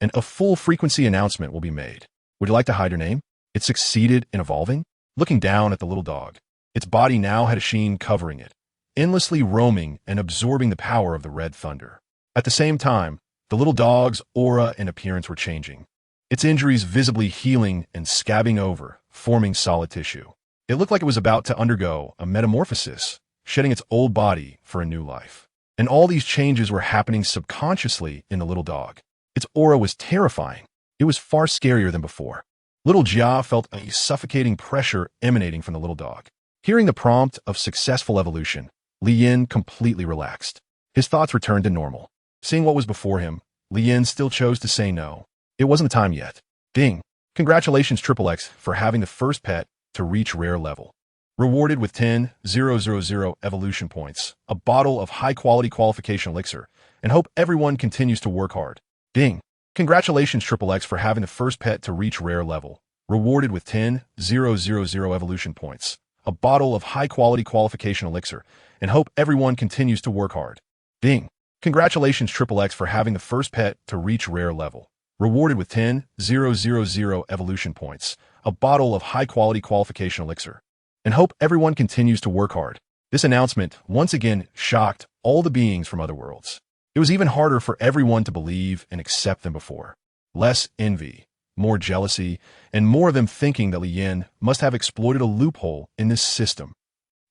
and a full frequency announcement will be made. Would you like to hide your name? It succeeded in evolving? Looking down at the little dog, its body now had a sheen covering it, endlessly roaming and absorbing the power of the red thunder. At the same time, the little dog's aura and appearance were changing, its injuries visibly healing and scabbing over, forming solid tissue. It looked like it was about to undergo a metamorphosis, shedding its old body for a new life. And all these changes were happening subconsciously in the little dog. Its aura was terrifying. It was far scarier than before. Little Jia felt a suffocating pressure emanating from the little dog. Hearing the prompt of successful evolution, Lian completely relaxed. His thoughts returned to normal. Seeing what was before him, Lian still chose to say no. It wasn't the time yet. Ding! Congratulations XXX for having the first pet to reach rare level. Rewarded with 10,000 evolution points, a bottle of high-quality qualification elixir, and hope everyone continues to work hard. Ding! Congratulations XXX for having the first pet to reach rare level. Rewarded with 10,000 evolution points, a bottle of high-quality qualification elixir, and hope everyone continues to work hard. Ding! Congratulations XXX for having the first pet to reach rare level. Rewarded with 10,000 evolution points, a bottle of high-quality qualification elixir, and hope everyone continues to work hard. This announcement once again shocked all the beings from other worlds. It was even harder for everyone to believe and accept than before. Less envy, more jealousy, and more of them thinking that Lian must have exploited a loophole in this system.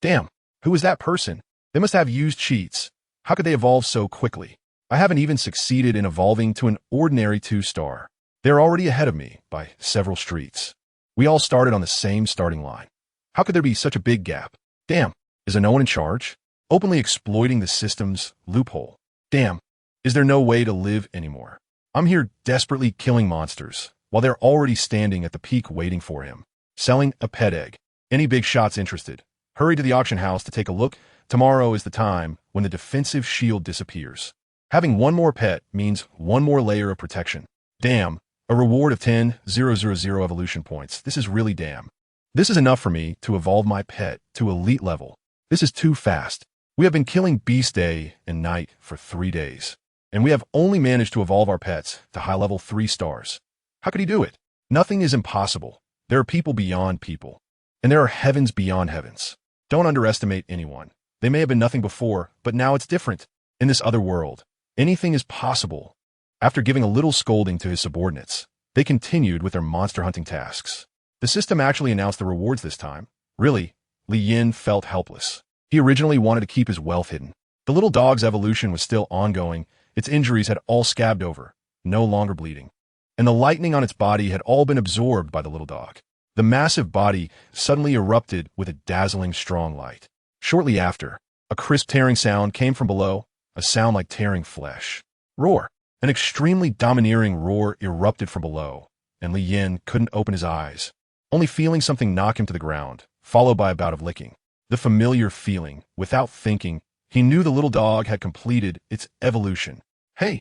Damn, who is that person? They must have used cheats. How could they evolve so quickly? I haven't even succeeded in evolving to an ordinary 2-star. They're already ahead of me by several streets. We all started on the same starting line. How could there be such a big gap? Damn, is there no one in charge? Openly exploiting the system's loophole. Damn, is there no way to live anymore? I'm here desperately killing monsters, while they're already standing at the peak waiting for him. Selling a pet egg. Any big shots interested? Hurry to the auction house to take a look. Tomorrow is the time when the defensive shield disappears. Having one more pet means one more layer of protection. Damn, a reward of 10,000 evolution points. This is really damn. This is enough for me to evolve my pet to elite level. This is too fast. We have been killing beast day and night for 3 days, and we have only managed to evolve our pets to high level 3 stars. How could he do it? Nothing is impossible. There are people beyond people, and there are heavens beyond heavens. Don't underestimate anyone. They may have been nothing before, but now it's different. In this other world, anything is possible. After giving a little scolding to his subordinates, they continued with their monster hunting tasks. The system actually announced the rewards this time. Really, Lian felt helpless. He originally wanted to keep his wealth hidden. The little dog's evolution was still ongoing. Its injuries had all scabbed over, no longer bleeding. And the lightning on its body had all been absorbed by the little dog. The massive body suddenly erupted with a dazzling strong light. Shortly after, a crisp tearing sound came from below, a sound like tearing flesh. Roar! An extremely domineering roar erupted from below, and Lian couldn't open his eyes, only feeling something knock him to the ground, followed by a bout of licking. The familiar feeling, without thinking, he knew the little dog had completed its evolution. Hey,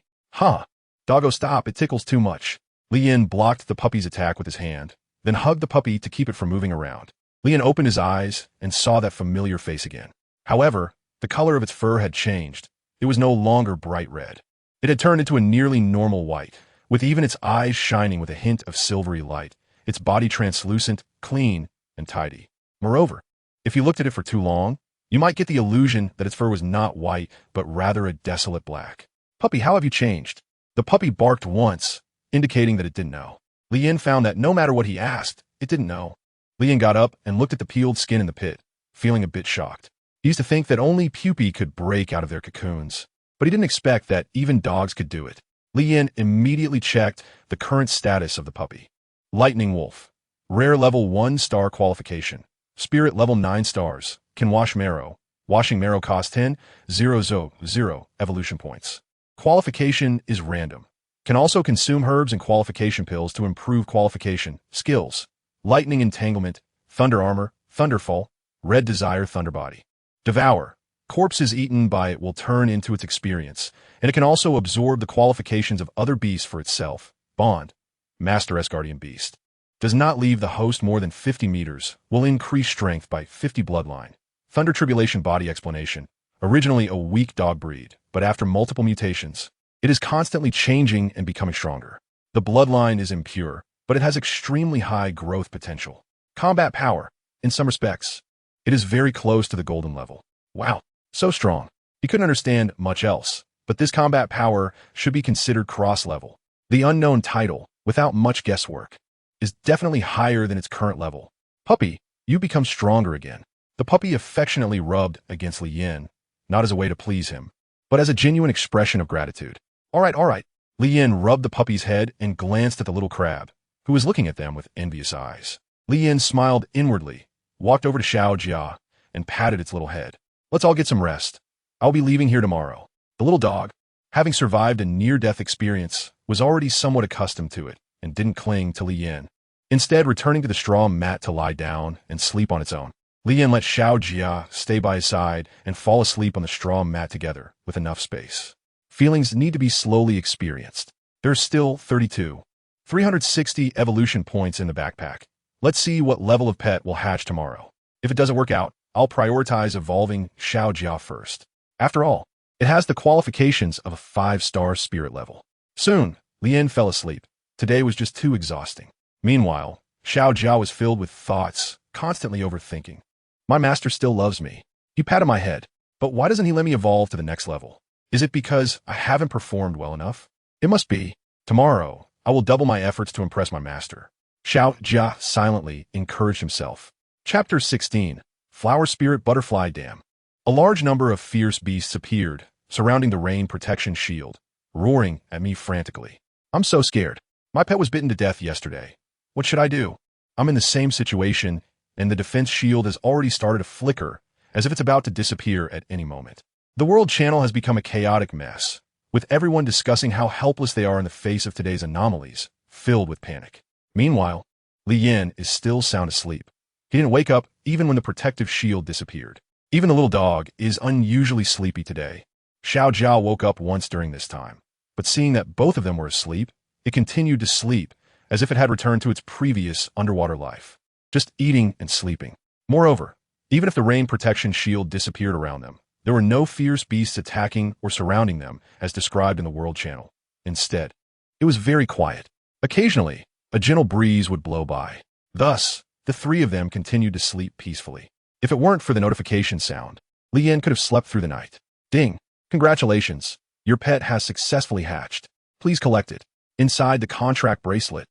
doggo stop, it tickles too much. Lian blocked the puppy's attack with his hand, then hugged the puppy to keep it from moving around. Lian opened his eyes and saw that familiar face again. However, the color of its fur had changed. It was no longer bright red. It had turned into a nearly normal white, with even its eyes shining with a hint of silvery light, its body translucent, clean, and tidy. Moreover, if you looked at it for too long, you might get the illusion that its fur was not white, but rather a desolate black. "Puppy, how have you changed?" The puppy barked once, indicating that it didn't know. Lian found that no matter what he asked, it didn't know. Lian got up and looked at the peeled skin in the pit, feeling a bit shocked. He used to think that only pupae could break out of their cocoons, but he didn't expect that even dogs could do it. Lian immediately checked the current status of the puppy. Lightning Wolf. Rare level 1 star qualification. Spirit level 9 stars. Can wash marrow. Washing marrow costs 10,000 evolution points. Qualification is random. Can also consume herbs and qualification pills to improve qualification. Skills. Lightning Entanglement, Thunder Armor, Thunderfall, Red Desire Thunderbody. Devour. Corpses eaten by it will turn into its experience, and it can also absorb the qualifications of other beasts for itself. Bond. Master S Guardian Beast. Does not leave the host more than 50 meters, will increase strength by 50 bloodline. Thunder Tribulation Body Explanation. Originally a weak dog breed, but after multiple mutations, it is constantly changing and becoming stronger. The bloodline is impure, but it has extremely high growth potential. Combat power. In some respects, it is very close to the golden level. Wow, so strong. He couldn't understand much else, but this combat power should be considered cross-level. The unknown title, without much guesswork, is definitely higher than its current level. Puppy, you become stronger again. The puppy affectionately rubbed against Lian, not as a way to please him, but as a genuine expression of gratitude. All right. Lian rubbed the puppy's head and glanced at the little crab, who was looking at them with envious eyes. Lian smiled inwardly, walked over to Xiao Jia, and patted its little head. "Let's all get some rest. I'll be leaving here tomorrow." The little dog, having survived a near-death experience, was already somewhat accustomed to it and didn't cling to Lian, instead returning to the straw mat to lie down and sleep on its own. Lian let Xiao Jia stay by his side and fall asleep on the straw mat together with enough space. Feelings need to be slowly experienced. There's still 360 evolution points in the backpack. Let's see what level of pet will hatch tomorrow. If it doesn't work out, I'll prioritize evolving Xiao Jia first. After all, it has the qualifications of a 5-star spirit level. Soon, Lian fell asleep. Today was just too exhausting. Meanwhile, Xiao Jia was filled with thoughts, constantly overthinking. My master still loves me. He patted my head, but why doesn't he let me evolve to the next level? Is it because I haven't performed well enough? It must be. Tomorrow, I will double my efforts to impress my master. Xiao Jia silently encouraged himself. Chapter 16. Flower Spirit Butterfly Dam. A large number of fierce beasts appeared, surrounding the rain protection shield, roaring at me frantically. I'm so scared. My pet was bitten to death yesterday. What should I do? I'm in the same situation, and the defense shield has already started to flicker, as if it's about to disappear at any moment. The world channel has become a chaotic mess, with everyone discussing how helpless they are in the face of today's anomalies, filled with panic. Meanwhile, Lian is still sound asleep. He didn't wake up even when the protective shield disappeared. Even the little dog is unusually sleepy today. Xiao Jia woke up once during this time, but seeing that both of them were asleep, it continued to sleep as if it had returned to its previous underwater life, just eating and sleeping. Moreover, even if the rain protection shield disappeared around them, there were no fierce beasts attacking or surrounding them as described in the world channel. Instead, it was very quiet. Occasionally, a gentle breeze would blow by. Thus, the three of them continued to sleep peacefully. If it weren't for the notification sound, Lian could have slept through the night. Ding! Congratulations! Your pet has successfully hatched. Please collect it. Inside the contract bracelet,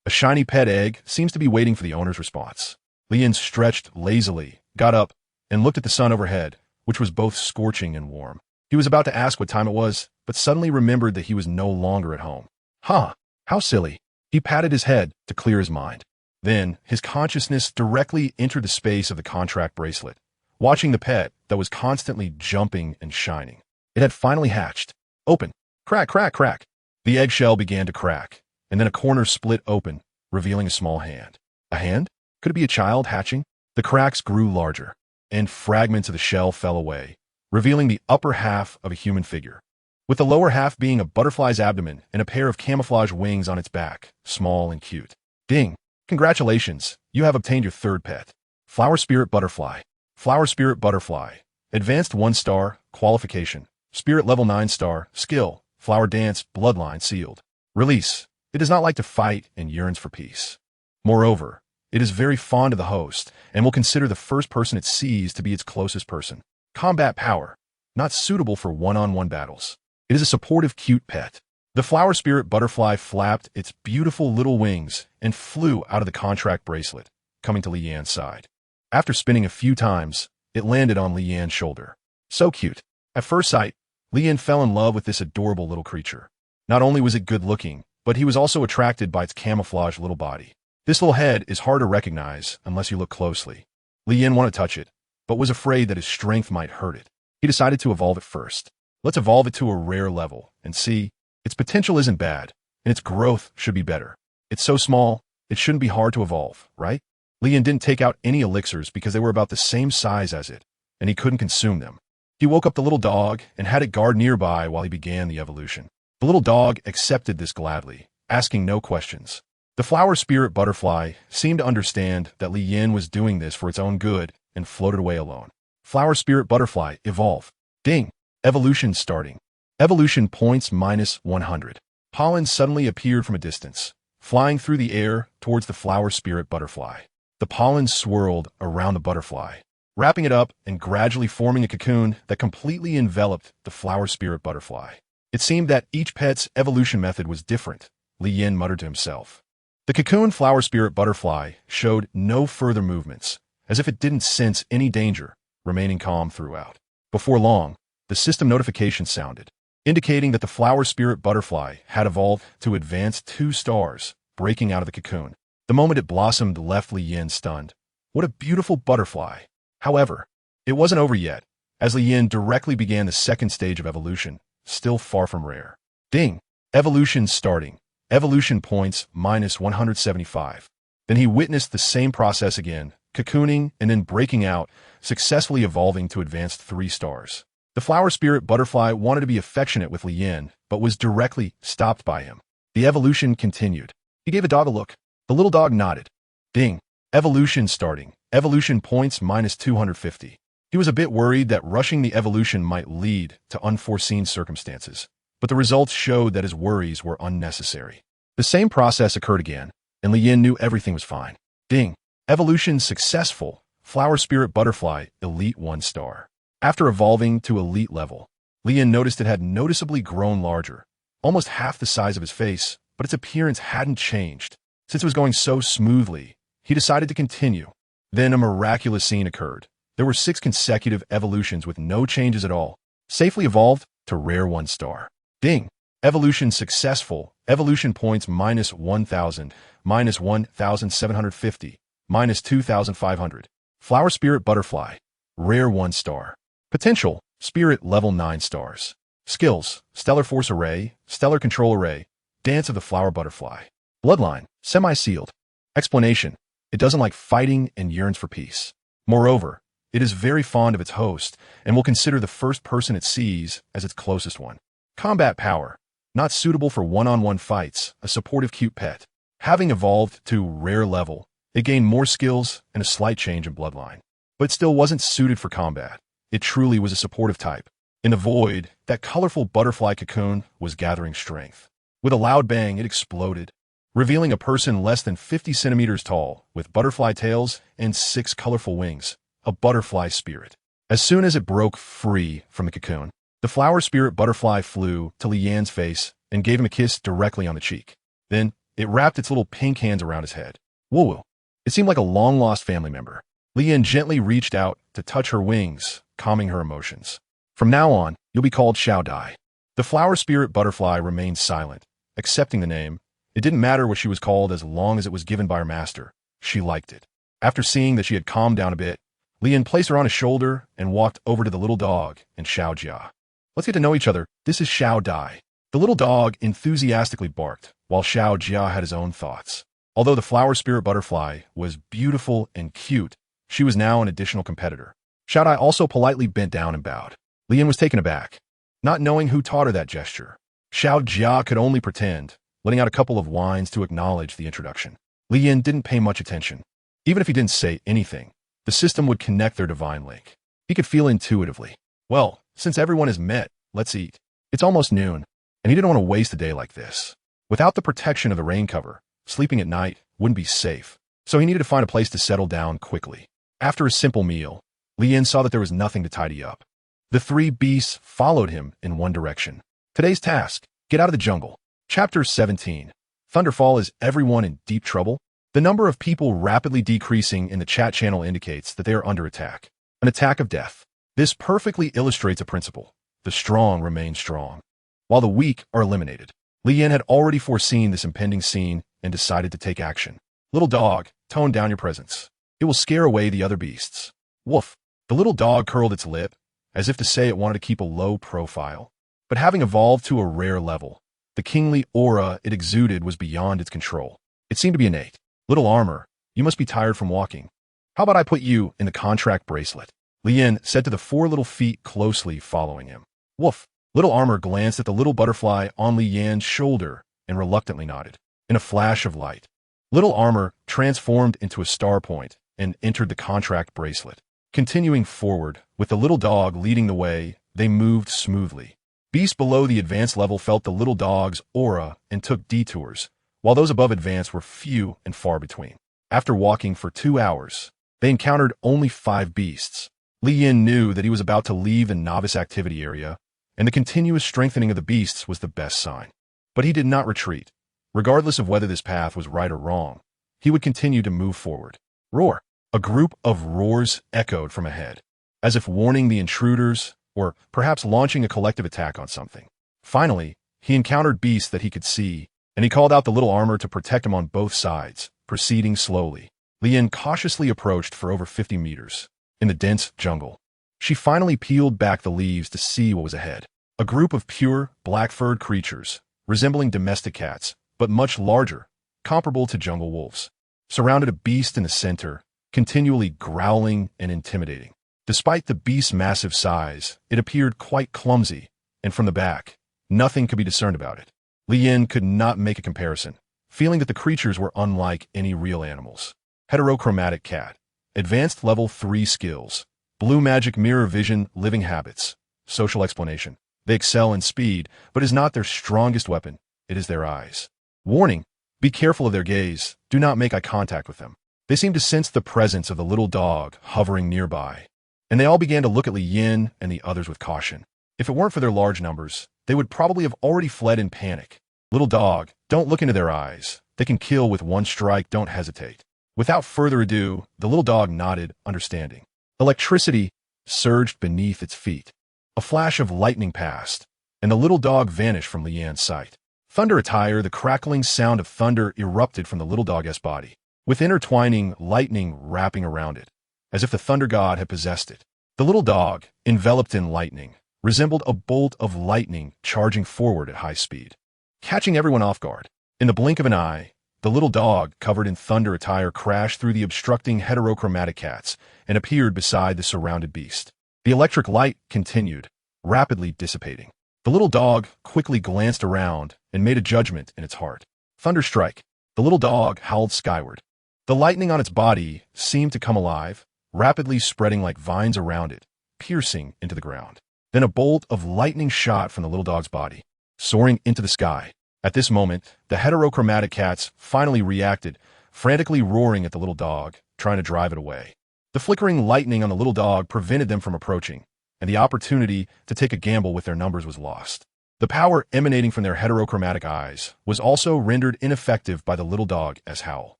a shiny pet egg seems to be waiting for the owner's response. Lian stretched lazily, got up, and looked at the sun overhead, which was both scorching and warm. He was about to ask what time it was, but suddenly remembered that he was no longer at home. Huh, how silly. He patted his head to clear his mind. Then, his consciousness directly entered the space of the contract bracelet, watching the pet that was constantly jumping and shining. It had finally hatched. Open. Crack, crack, crack. The eggshell began to crack, and then a corner split open, revealing a small hand. A hand? Could it be a child hatching? The cracks grew larger, and fragments of the shell fell away, revealing the upper half of a human figure, with the lower half being a butterfly's abdomen and a pair of camouflage wings on its back, small and cute. Ding! Congratulations, you have obtained your third pet. Flower Spirit Butterfly. Flower Spirit Butterfly. Advanced 1-star, qualification. Spirit level 9-star, skill. flower dance, bloodline sealed. Release. It does not like to fight and yearns for peace. Moreover, it is very fond of the host and will consider the first person it sees to be its closest person. Combat power. Not suitable for one-on-one battles. It is a supportive, cute pet. The flower spirit butterfly flapped its beautiful little wings and flew out of the contract bracelet, coming to Leanne's side. After spinning a few times, it landed on Leanne's shoulder. So cute. At first sight, Leanne fell in love with this adorable little creature. Not only was it good-looking, but he was also attracted by its camouflaged little body. This little head is hard to recognize unless you look closely. Leanne wanted to touch it, but was afraid that his strength might hurt it. He decided to evolve it first. Let's evolve it to a rare level and see. Its potential isn't bad, and its growth should be better. It's so small, it shouldn't be hard to evolve, right? Leanne didn't take out any elixirs because they were about the same size as it, and he couldn't consume them. He woke up the little dog and had it guard nearby while he began the evolution. The little dog accepted this gladly, asking no questions. The flower spirit butterfly seemed to understand that Leanne was doing this for its own good and floated away alone. Flower spirit butterfly, evolve. Ding. Evolution starting. Evolution points -100. Pollen suddenly appeared from a distance, flying through the air towards the flower spirit butterfly. The pollen swirled around the butterfly, wrapping it up and gradually forming a cocoon that completely enveloped the flower spirit butterfly. It seemed that each pet's evolution method was different, Leanne muttered to himself. The cocoon flower spirit butterfly showed no further movements, as if it didn't sense any danger, remaining calm throughout. Before long, the system notification sounded, indicating that the flower spirit butterfly had evolved to advance 2 stars, breaking out of the cocoon. The moment it blossomed left Leanne stunned. What a beautiful butterfly! However, it wasn't over yet, as Leanne directly began the second stage of evolution, still far from rare. Ding! Evolution starting. Evolution points -175. Then he witnessed the same process again, cocooning and then breaking out, successfully evolving to advance 3 stars. The flower spirit butterfly wanted to be affectionate with Leanne, but was directly stopped by him. The evolution continued. He gave a dog a look. The little dog nodded. Ding. Evolution starting. Evolution points -250. He was a bit worried that rushing the evolution might lead to unforeseen circumstances, but the results showed that his worries were unnecessary. The same process occurred again, and Leanne knew everything was fine. Ding. Evolution successful. Flower spirit butterfly, elite 1 star. After evolving to elite level, Leanne noticed it had noticeably grown larger, almost half the size of his face, but its appearance hadn't changed. Since it was going so smoothly, he decided to continue. Then a miraculous scene occurred. There were 6 consecutive evolutions with no changes at all, safely evolved to rare 1 star. Ding. Evolution successful. Evolution points -1000, -1750, -2500. Flower spirit butterfly. Rare 1 star. Potential. Spirit level 9 stars. Skills. Stellar force array, stellar control array, dance of the flower butterfly. Bloodline. Semi-sealed. Explanation. It doesn't like fighting and yearns for peace. Moreover, it is very fond of its host and will consider the first person it sees as its closest one. Combat power. Not suitable for one-on-one fights, a supportive cute pet. Having evolved to rare level, it gained more skills and a slight change in bloodline. But still wasn't suited for combat. It truly was a supportive type. In the void, that colorful butterfly cocoon was gathering strength. With a loud bang, it exploded, revealing a person less than 50 centimeters tall, with butterfly tails and 6 colorful wings, a butterfly spirit. As soon as it broke free from the cocoon, the flower spirit butterfly flew to Leanne's face and gave him a kiss directly on the cheek. Then, it wrapped its little pink hands around his head. Woo-woo. It seemed like a long-lost family member. Leanne gently reached out to touch her wings, calming her emotions. From now on, you'll be called Xiao Dai. The flower spirit butterfly remained silent, accepting the name. It didn't matter what she was called as long as it was given by her master. She liked it. After seeing that she had calmed down a bit, Leanne placed her on his shoulder and walked over to the little dog and Xiao Jia. Let's get to know each other. This is Xiao Dai. The little dog enthusiastically barked, while Xiao Jia had his own thoughts. Although the flower spirit butterfly was beautiful and cute, she was now an additional competitor. Xiao Dai also politely bent down and bowed. Leanne was taken aback, not knowing who taught her that gesture. Xiao Jia could only pretend, letting out a couple of whines to acknowledge the introduction. Leanne didn't pay much attention. Even if he didn't say anything, the system would connect their divine link. He could feel intuitively. Well, since everyone is met, let's eat. It's almost noon, and he didn't want to waste a day like this. Without the protection of the rain cover, sleeping at night wouldn't be safe, so he needed to find a place to settle down quickly. After a simple meal, Lien saw that there was nothing to tidy up. The three beasts followed him in one direction. Today's task: get out of the jungle. Chapter 17. Thunderfall. Is everyone in deep trouble? The number of people rapidly decreasing in the chat channel indicates that they are under attack. An attack of death. This perfectly illustrates a principle: the strong remain strong, while the weak are eliminated. Lien had already foreseen this impending scene and decided to take action. Little dog, tone down your presence. It will scare away the other beasts. Woof. The little dog curled its lip, as if to say it wanted to keep a low profile. But having evolved to a rare level, the kingly aura it exuded was beyond its control. It seemed to be innate. Little armor, you must be tired from walking. How about I put you in the contract bracelet? Lien said to the four little feet closely following him. Woof. Little armor glanced at the little butterfly on Lian's shoulder and reluctantly nodded. In a flash of light, little armor transformed into a star point and entered the contract bracelet. Continuing forward, with the little dog leading the way, they moved smoothly. Beasts below the advanced level felt the little dog's aura and took detours, while those above advanced were few and far between. After walking for 2 hours, they encountered only 5 beasts. Lien knew that he was about to leave the novice activity area, and the continuous strengthening of the beasts was the best sign. But he did not retreat. Regardless of whether this path was right or wrong, he would continue to move forward. Roar! A group of roars echoed from ahead, as if warning the intruders, or perhaps launching a collective attack on something. Finally, he encountered beasts that he could see, and he called out the little armor to protect him on both sides, proceeding slowly. Lien cautiously approached for over 50 meters. In the dense jungle, she finally peeled back the leaves to see what was ahead. A group of pure, black-furred creatures, resembling domestic cats, but much larger, comparable to jungle wolves, surrounded a beast in the center, continually growling and intimidating. Despite the beast's massive size, it appeared quite clumsy, and from the back, nothing could be discerned about it. Lien could not make a comparison, feeling that the creatures were unlike any real animals. Heterochromatic cat. Advanced level 3 skills. Blue magic, mirror vision, living habits. Social explanation. They excel in speed, but is not their strongest weapon. It is their eyes. Warning: be careful of their gaze. Do not make eye contact with them. They seemed to sense the presence of the little dog hovering nearby, and they all began to look at Lien and the others with caution. If it weren't for their large numbers, they would probably have already fled in panic. Little dog, don't look into their eyes. They can kill with one strike. Don't hesitate. Without further ado, the little dog nodded, understanding. Electricity surged beneath its feet. A flash of lightning passed, and the little dog vanished from Lian's sight. Thunder attire, the crackling sound of thunder erupted from the little dog's body, with intertwining lightning wrapping around it, as if the thunder god had possessed it. The little dog, enveloped in lightning, resembled a bolt of lightning charging forward at high speed, catching everyone off guard. In the blink of an eye, the little dog, covered in thunder attire, crashed through the obstructing heterochromatic cats and appeared beside the surrounded beast. The electric light continued, rapidly dissipating. The little dog quickly glanced around and made a judgment in its heart. Thunderstrike. The little dog howled skyward. The lightning on its body seemed to come alive, rapidly spreading like vines around it, piercing into the ground. Then a bolt of lightning shot from the little dog's body, soaring into the sky. At this moment, the heterochromatic cats finally reacted, frantically roaring at the little dog, trying to drive it away. The flickering lightning on the little dog prevented them from approaching, and the opportunity to take a gamble with their numbers was lost. The power emanating from their heterochromatic eyes was also rendered ineffective by the little dog's howl.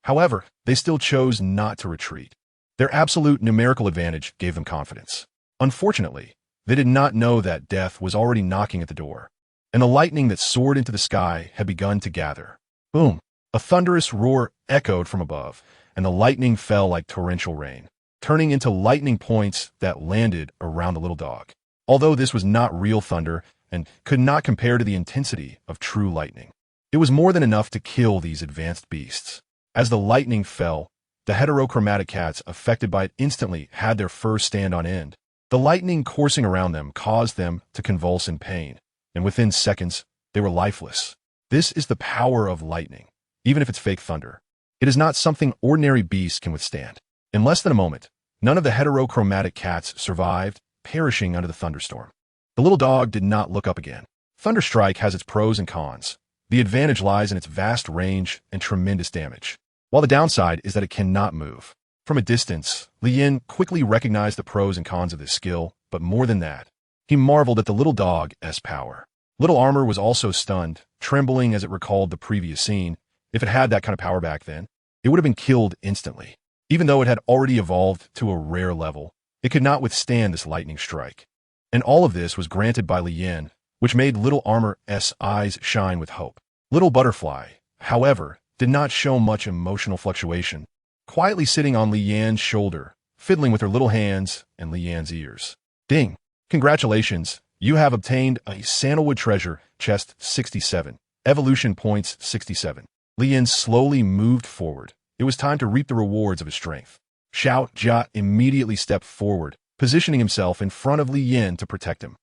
However, they still chose not to retreat. Their absolute numerical advantage gave them confidence. Unfortunately, they did not know that death was already knocking at the door, and the lightning that soared into the sky had begun to gather. Boom! A thunderous roar echoed from above, and the lightning fell like torrential rain, turning into lightning points that landed around the little dog. Although this was not real thunder and could not compare to the intensity of true lightning, it was more than enough to kill these advanced beasts. As the lightning fell, the heterochromatic cats affected by it instantly had their fur stand on end. The lightning coursing around them caused them to convulse in pain, and within seconds, they were lifeless. This is the power of lightning, even if it's fake thunder. It is not something ordinary beasts can withstand. In less than a moment, none of the heterochromatic cats survived, perishing under the thunderstorm. The little dog did not look up again. Thunder Strike has its pros and cons. The advantage lies in its vast range and tremendous damage, while the downside is that it cannot move. From a distance, Li Yin quickly recognized the pros and cons of this skill, but more than that, he marveled at the little dog's power. Little Armor was also stunned, trembling as it recalled the previous scene. If it had that kind of power back then, it would have been killed instantly. Even though it had already evolved to a rare level, it could not withstand this lightning strike. And all of this was granted by Li Yin, which made Little Armor's eyes shine with hope. Little Butterfly, however, did not show much emotional fluctuation, quietly sitting on Li Yan's shoulder, fiddling with her little hands and Li Yan's ears. Ding! Congratulations, you have obtained a sandalwood treasure chest 67. Evolution points 67. Li Yin slowly moved forward. It was time to reap the rewards of his strength. Xiao Jia immediately stepped forward, positioning himself in front of Li Yin to protect him.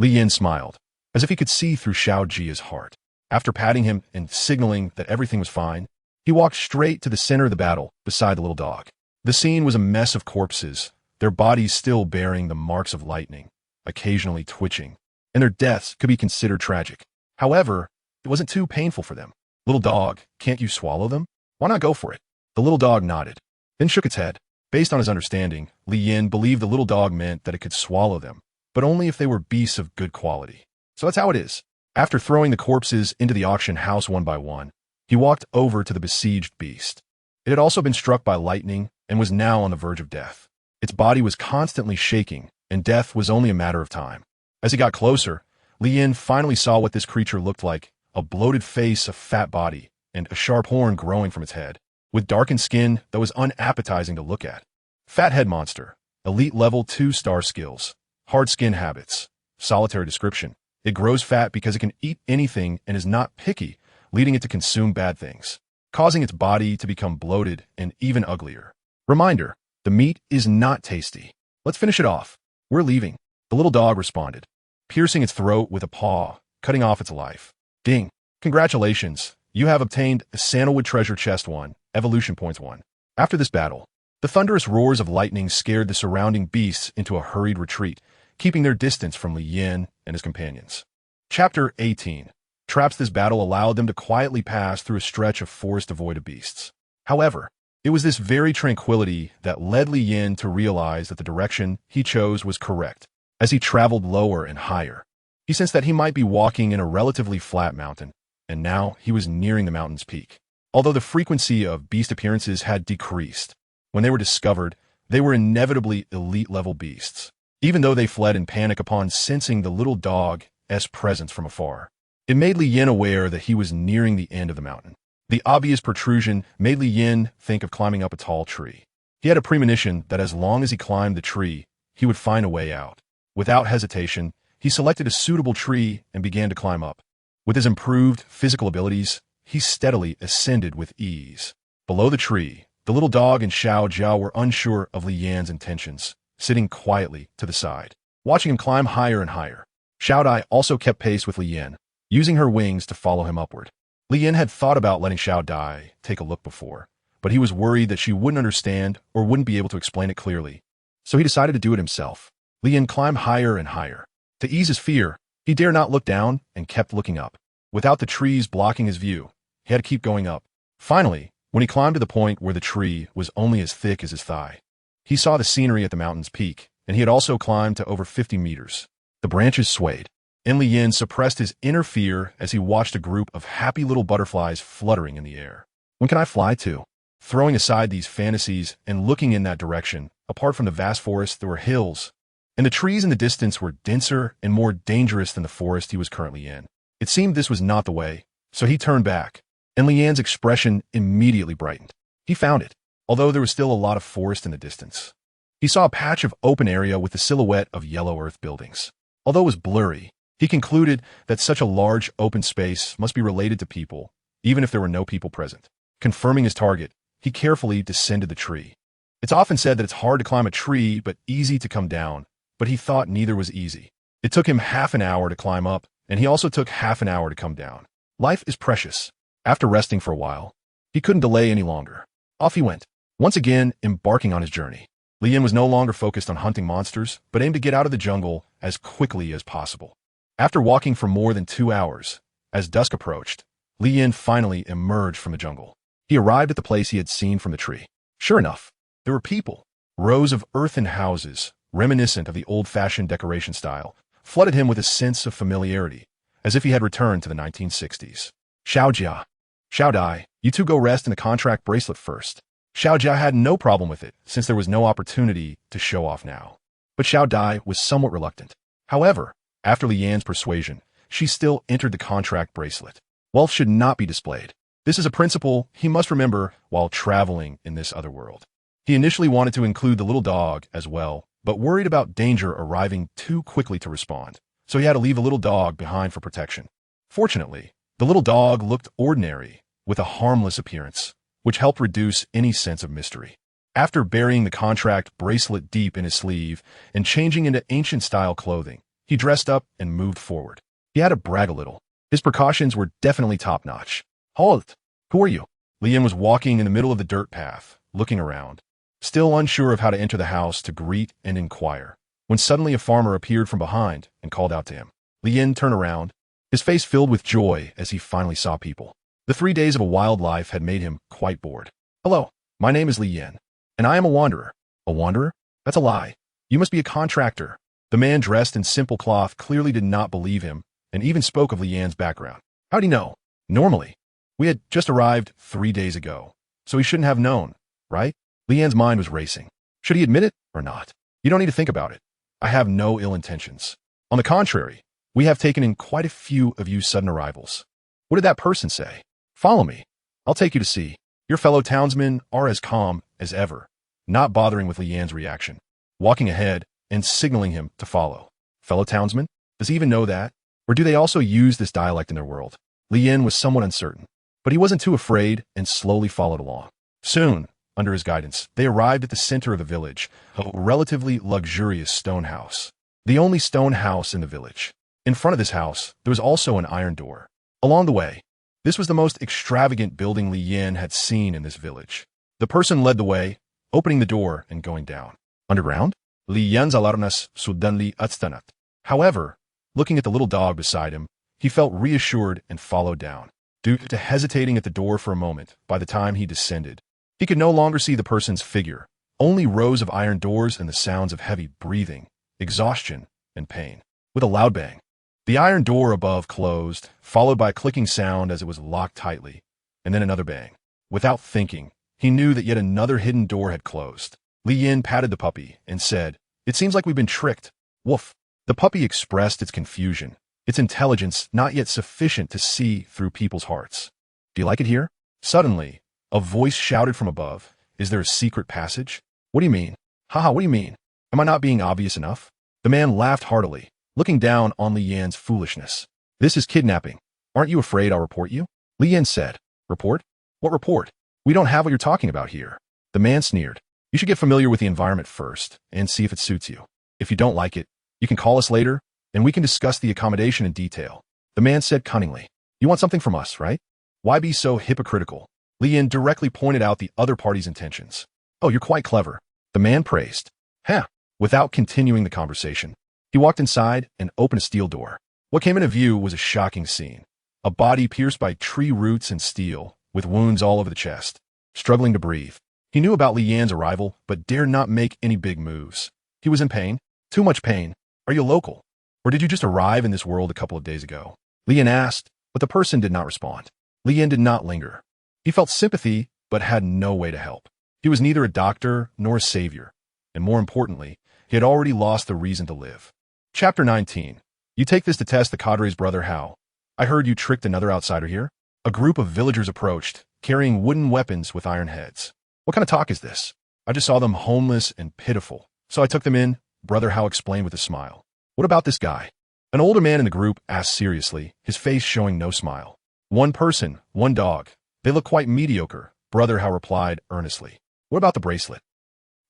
Li Yin smiled, as if he could see through Xiao Jia's heart. After patting him and signaling that everything was fine, he walked straight to the center of the battle beside the little dog. The scene was a mess of corpses, their bodies still bearing the marks of lightning, occasionally twitching, and their deaths could be considered tragic. However, it wasn't too painful for them. Little dog, can't you swallow them? Why not go for it? The little dog nodded, then shook its head. Based on his understanding, Li Yin believed the little dog meant that it could swallow them, but only if they were beasts of good quality. So that's how it is. After throwing the corpses into the auction house one by one, he walked over to the besieged beast. It had also been struck by lightning and was now on the verge of death. Its body was constantly shaking, and death was only a matter of time. As he got closer, Li Yin finally saw what this creature looked like: a bloated face, a fat body, and a sharp horn growing from its head, with darkened skin that was unappetizing to look at. Fathead monster, elite level 2 star skills, hard skin habits, solitary description. It grows fat because it can eat anything and is not picky, leading it to consume bad things, causing its body to become bloated and even uglier. Reminder, the meat is not tasty. Let's finish it off. We're leaving. The little dog responded, piercing its throat with a paw, cutting off its life. Ding! Congratulations, you have obtained a sandalwood treasure chest 1, evolution points 1. After this battle, the thunderous roars of lightning scared the surrounding beasts into a hurried retreat, keeping their distance from Li Yin and his companions. Chapter 18. Traps. This battle allowed them to quietly pass through a stretch of forest devoid of beasts. However, it was this very tranquility that led Li Yin to realize that the direction he chose was correct. As he traveled lower and higher, he sensed that he might be walking in a relatively flat mountain, and now he was nearing the mountain's peak. Although the frequency of beast appearances had decreased, when they were discovered, they were inevitably elite-level beasts, even though they fled in panic upon sensing the little dog's presence from afar. It made Li Yin aware that he was nearing the end of the mountain. The obvious protrusion made Li Yin think of climbing up a tall tree. He had a premonition that as long as he climbed the tree, he would find a way out. Without hesitation, he selected a suitable tree and began to climb up. With his improved physical abilities, he steadily ascended with ease. Below the tree, the little dog and Xiao Jia were unsure of Li Yan's intentions, sitting quietly to the side, watching him climb higher and higher. Xiao Dai also kept pace with Li Yin, using her wings to follow him upward. Li Yin had thought about letting Xiao Dai take a look before, but he was worried that she wouldn't understand or wouldn't be able to explain it clearly, so he decided to do it himself. Li Yin climbed higher and higher. To ease his fear, he dared not look down and kept looking up. Without the trees blocking his view, he had to keep going up. Finally, when he climbed to the point where the tree was only as thick as his thigh, he saw the scenery at the mountain's peak, and he had also climbed to over 50 meters. The branches swayed, and Li Yin suppressed his inner fear as he watched a group of happy little butterflies fluttering in the air. When can I fly to? Throwing aside these fantasies and looking in that direction, apart from the vast forest, there were hills, and the trees in the distance were denser and more dangerous than the forest he was currently in. It seemed this was not the way, so he turned back, and Li Yan's expression immediately brightened. He found it, although there was still a lot of forest in the distance. He saw a patch of open area with the silhouette of yellow earth buildings. Although it was blurry, he concluded that such a large open space must be related to people, even if there were no people present. Confirming his target, he carefully descended the tree. It's often said that it's hard to climb a tree but easy to come down, but he thought neither was easy. It took him half an hour to climb up, and he also took half an hour to come down. Life is precious. After resting for a while, he couldn't delay any longer. Off he went, once again embarking on his journey. Li Yin was no longer focused on hunting monsters, but aimed to get out of the jungle as quickly as possible. After walking for more than 2 hours, as dusk approached, Li Yin finally emerged from the jungle. He arrived at the place he had seen from the tree. Sure enough, there were people. Rows of earthen houses, reminiscent of the old-fashioned decoration style, flooded him with a sense of familiarity, as if he had returned to the 1960s. Xiao Jia. Xiao Dai, you two go rest in the contract bracelet first. Xiao Jia had no problem with it, since there was no opportunity to show off now. But Xiao Dai was somewhat reluctant. However, after Li Yan's persuasion, she still entered the contract bracelet. Wealth should not be displayed. This is a principle he must remember while traveling in this other world. He initially wanted to include the little dog as well, but worried about danger arriving too quickly to respond, so he had to leave the little dog behind for protection. Fortunately, the little dog looked ordinary, with a harmless appearance, which helped reduce any sense of mystery. After burying the contract bracelet deep in his sleeve and changing into ancient-style clothing, he dressed up and moved forward. He had to brag a little. His precautions were definitely top-notch. Halt! Who are you? Li Yin was walking in the middle of the dirt path, looking around, still unsure of how to enter the house to greet and inquire, when suddenly a farmer appeared from behind and called out to him. Li Yin turned around, his face filled with joy as he finally saw people. The 3 days of a wild life had made him quite bored. Hello, my name is Li Yin, and I am a wanderer. A wanderer? That's a lie. You must be a contractor. The man dressed in simple cloth clearly did not believe him, and even spoke of Li Yan's background. How'd he know? Normally, we had just arrived 3 days ago, so he shouldn't have known, right? Li Yan's mind was racing. Should he admit it or not? You don't need to think about it. I have no ill intentions. On the contrary, we have taken in quite a few of you sudden arrivals. What did that person say? Follow me. I'll take you to see. Your fellow townsmen are as calm as ever, not bothering with Li Yan's reaction, walking ahead and signaling him to follow. Fellow townsmen? Does he even know that? Or do they also use this dialect in their world? Li Yin was somewhat uncertain, but he wasn't too afraid and slowly followed along. Soon, under his guidance, they arrived at the center of the village, a relatively luxurious stone house. The only stone house in the village. In front of this house, there was also an iron door. Along the way, this was the most extravagant building Li Yin had seen in this village. The person led the way, opening the door and going down. Underground? Li Yin's alarnas suddenly atstanat. However, looking at the little dog beside him, he felt reassured and followed down. Due to hesitating at the door for a moment, by the time he descended, he could no longer see the person's figure, only rows of iron doors and the sounds of heavy breathing, exhaustion, and pain. With a loud bang, the iron door above closed, followed by a clicking sound as it was locked tightly, and then another bang. Without thinking, he knew that yet another hidden door had closed. Li Yin patted the puppy and said, "It seems like we've been tricked." Woof. The puppy expressed its confusion, its intelligence not yet sufficient to see through people's hearts. "Do you like it here?" Suddenly, a voice shouted from above, "Is there a secret passage?" "What do you mean?" "Haha, what do you mean? Am I not being obvious enough?" The man laughed heartily, looking down on Li Yan's foolishness. "This is kidnapping. Aren't you afraid I'll report you?" Li Yin said. "Report? What report? We don't have what you're talking about here." The man sneered. "You should get familiar with the environment first and see if it suits you. If you don't like it, you can call us later, and we can discuss the accommodation in detail." The man said cunningly. "You want something from us, right? Why be so hypocritical?" Li Yin directly pointed out the other party's intentions. "Oh, you're quite clever," the man praised. "Huh." Without continuing the conversation, he walked inside and opened a steel door. What came into view was a shocking scene. A body pierced by tree roots and steel, with wounds all over the chest, struggling to breathe. He knew about Li Yan's arrival, but dared not make any big moves. He was in pain. Too much pain. "Are you local? Or did you just arrive in this world a couple of days ago?" Li Yin asked, but the person did not respond. Li Yin did not linger. He felt sympathy, but had no way to help. He was neither a doctor nor a savior, and more importantly, he had already lost the reason to live. Chapter 19. You take this to test the cadre's brother How. I heard you tricked another outsider here? A group of villagers approached, carrying wooden weapons with iron heads. "What kind of talk is this? I just saw them homeless and pitiful, so I took them in," Brother How explained with a smile. "What about this guy?" An older man in the group asked seriously, his face showing no smile. "One person, one dog. They look quite mediocre," Brother How replied earnestly. "What about the bracelet?"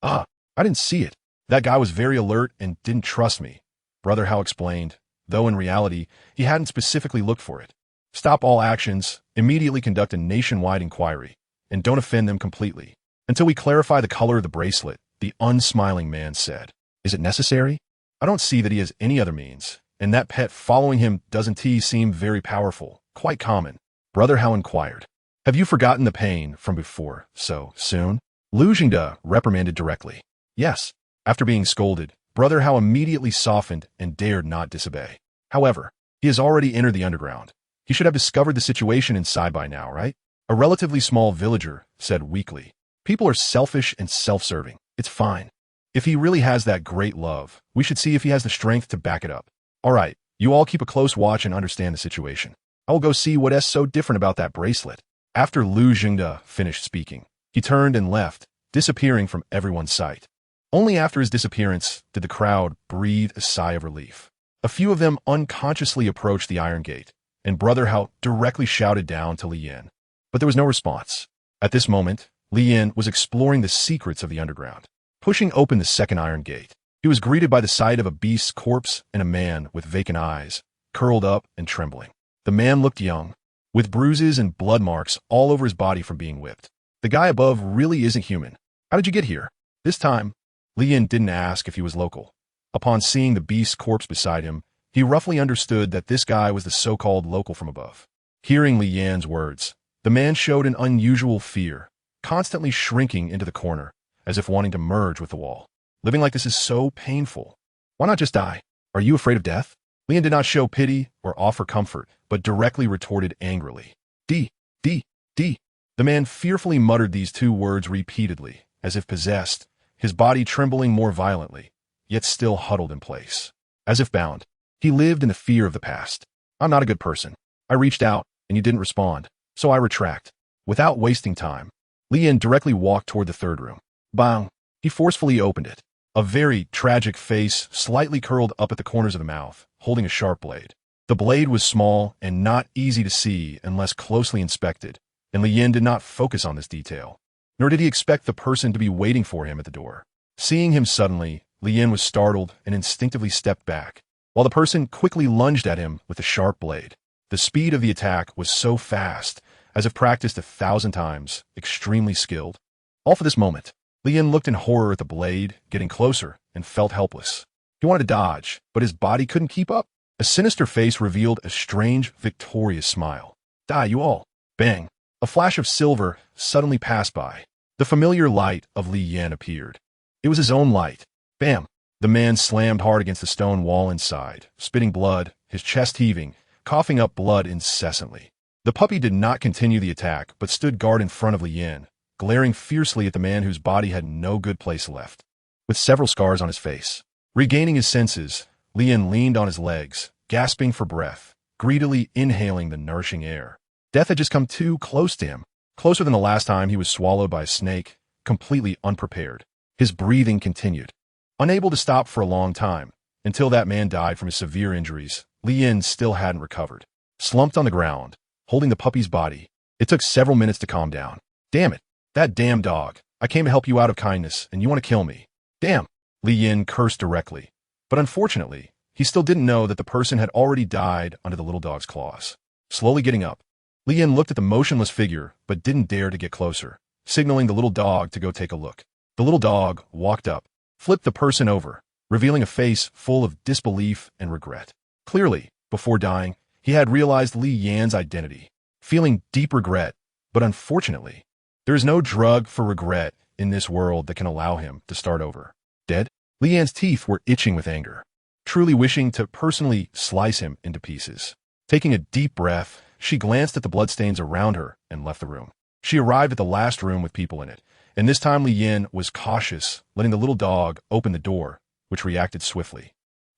"Ah, I didn't see it. That guy was very alert and didn't trust me," Brother How explained, though in reality, he hadn't specifically looked for it. "Stop all actions, immediately conduct a nationwide inquiry, and don't offend them completely, until we clarify the color of the bracelet," the unsmiling man said. "Is it necessary? I don't see that he has any other means. and that pet following him doesn't seem very powerful, quite common. Brother Hao inquired. Have you forgotten the pain from before so soon? Lu Jingde reprimanded directly. Yes. After being scolded, Brother Hao immediately softened and dared not disobey. However, he has already entered the underground. He should have discovered the situation inside by now, right? A relatively small villager said weakly. People are selfish and self-serving. It's fine. If he really has that great love, we should see if he has the strength to back it up. All right, you all keep a close watch and understand the situation. I will go see what is so different about that bracelet. After Lu Jingde finished speaking, he turned and left, disappearing from everyone's sight. Only after his disappearance did the crowd breathe a sigh of relief. A few of them unconsciously approached the iron gate, and Brother Hao directly shouted down to Li Yan. But there was no response. At this moment, Li Yan was exploring the secrets of the underground. Pushing open the second iron gate, he was greeted by the sight of a beast's corpse and a man with vacant eyes, curled up and trembling. The man looked young, with bruises and blood marks all over his body from being whipped. The guy above really isn't human. How did you get here? This time, Li Yan didn't ask if he was local. Upon seeing the beast's corpse beside him, he roughly understood that this guy was the so-called local from above. Hearing Li Yan's words, the man showed an unusual fear, constantly shrinking into the corner, as if wanting to merge with the wall. Living like this is so painful. Why not just die? Are you afraid of death? Li Yan did not show pity or offer comfort, but directly retorted angrily. D. The man fearfully muttered these two words repeatedly, as if possessed, his body trembling more violently, yet still huddled in place. As if bound, he lived in the fear of the past. I'm not a good person. I reached out, and you didn't respond, so I retract. Without wasting time, Li Yan directly walked toward the third room. Bang! He forcefully opened it. A very tragic face slightly curled up at the corners of the mouth, holding a sharp blade. The blade was small and not easy to see unless closely inspected, and Li Yan did not focus on this detail. Nor did he expect the person to be waiting for him at the door. Seeing him suddenly, Li Yan was startled and instinctively stepped back, while the person quickly lunged at him with the sharp blade. The speed of the attack was so fast, as if practiced 1,000 times, extremely skilled. All for this moment, Li Yan looked in horror at the blade, getting closer, and felt helpless. He wanted to dodge, but his body couldn't keep up. A sinister face revealed a strange, victorious smile. Die, you all! Bang! A flash of silver suddenly passed by. The familiar light of Li Yan appeared. It was his own light. Bam! The man slammed hard against the stone wall inside, spitting blood, his chest heaving, coughing up blood incessantly. The puppy did not continue the attack, but stood guard in front of Li Yan, glaring fiercely at the man whose body had no good place left. With several scars on his face. Regaining his senses, Li Yan leaned on his legs, gasping for breath, greedily inhaling the nourishing air. Death had just come too close to him, closer than the last time he was swallowed by a snake, completely unprepared. His breathing continued. Unable to stop for a long time, until that man died from his severe injuries, Li Yan still hadn't recovered. Slumped on the ground, holding the puppy's body, it took several minutes to calm down. Damn it, that damn dog. I came to help you out of kindness, and you want to kill me. Damn, Li Yan cursed directly. But unfortunately, he still didn't know that the person had already died under the little dog's claws. Slowly getting up, Li Yan looked at the motionless figure, but didn't dare to get closer, signaling the little dog to go take a look. The little dog walked up, flipped the person over, revealing a face full of disbelief and regret. Clearly, before dying, he had realized Li Yan's identity, feeling deep regret, but unfortunately, there is no drug for regret in this world that can allow him to start over. Dead? Li Yan's teeth were itching with anger, truly wishing to personally slice him into pieces. Taking a deep breath, she glanced at the bloodstains around her and left the room. She arrived at the last room with people in it, and this time Li Yan was cautious, letting the little dog open the door, which reacted swiftly.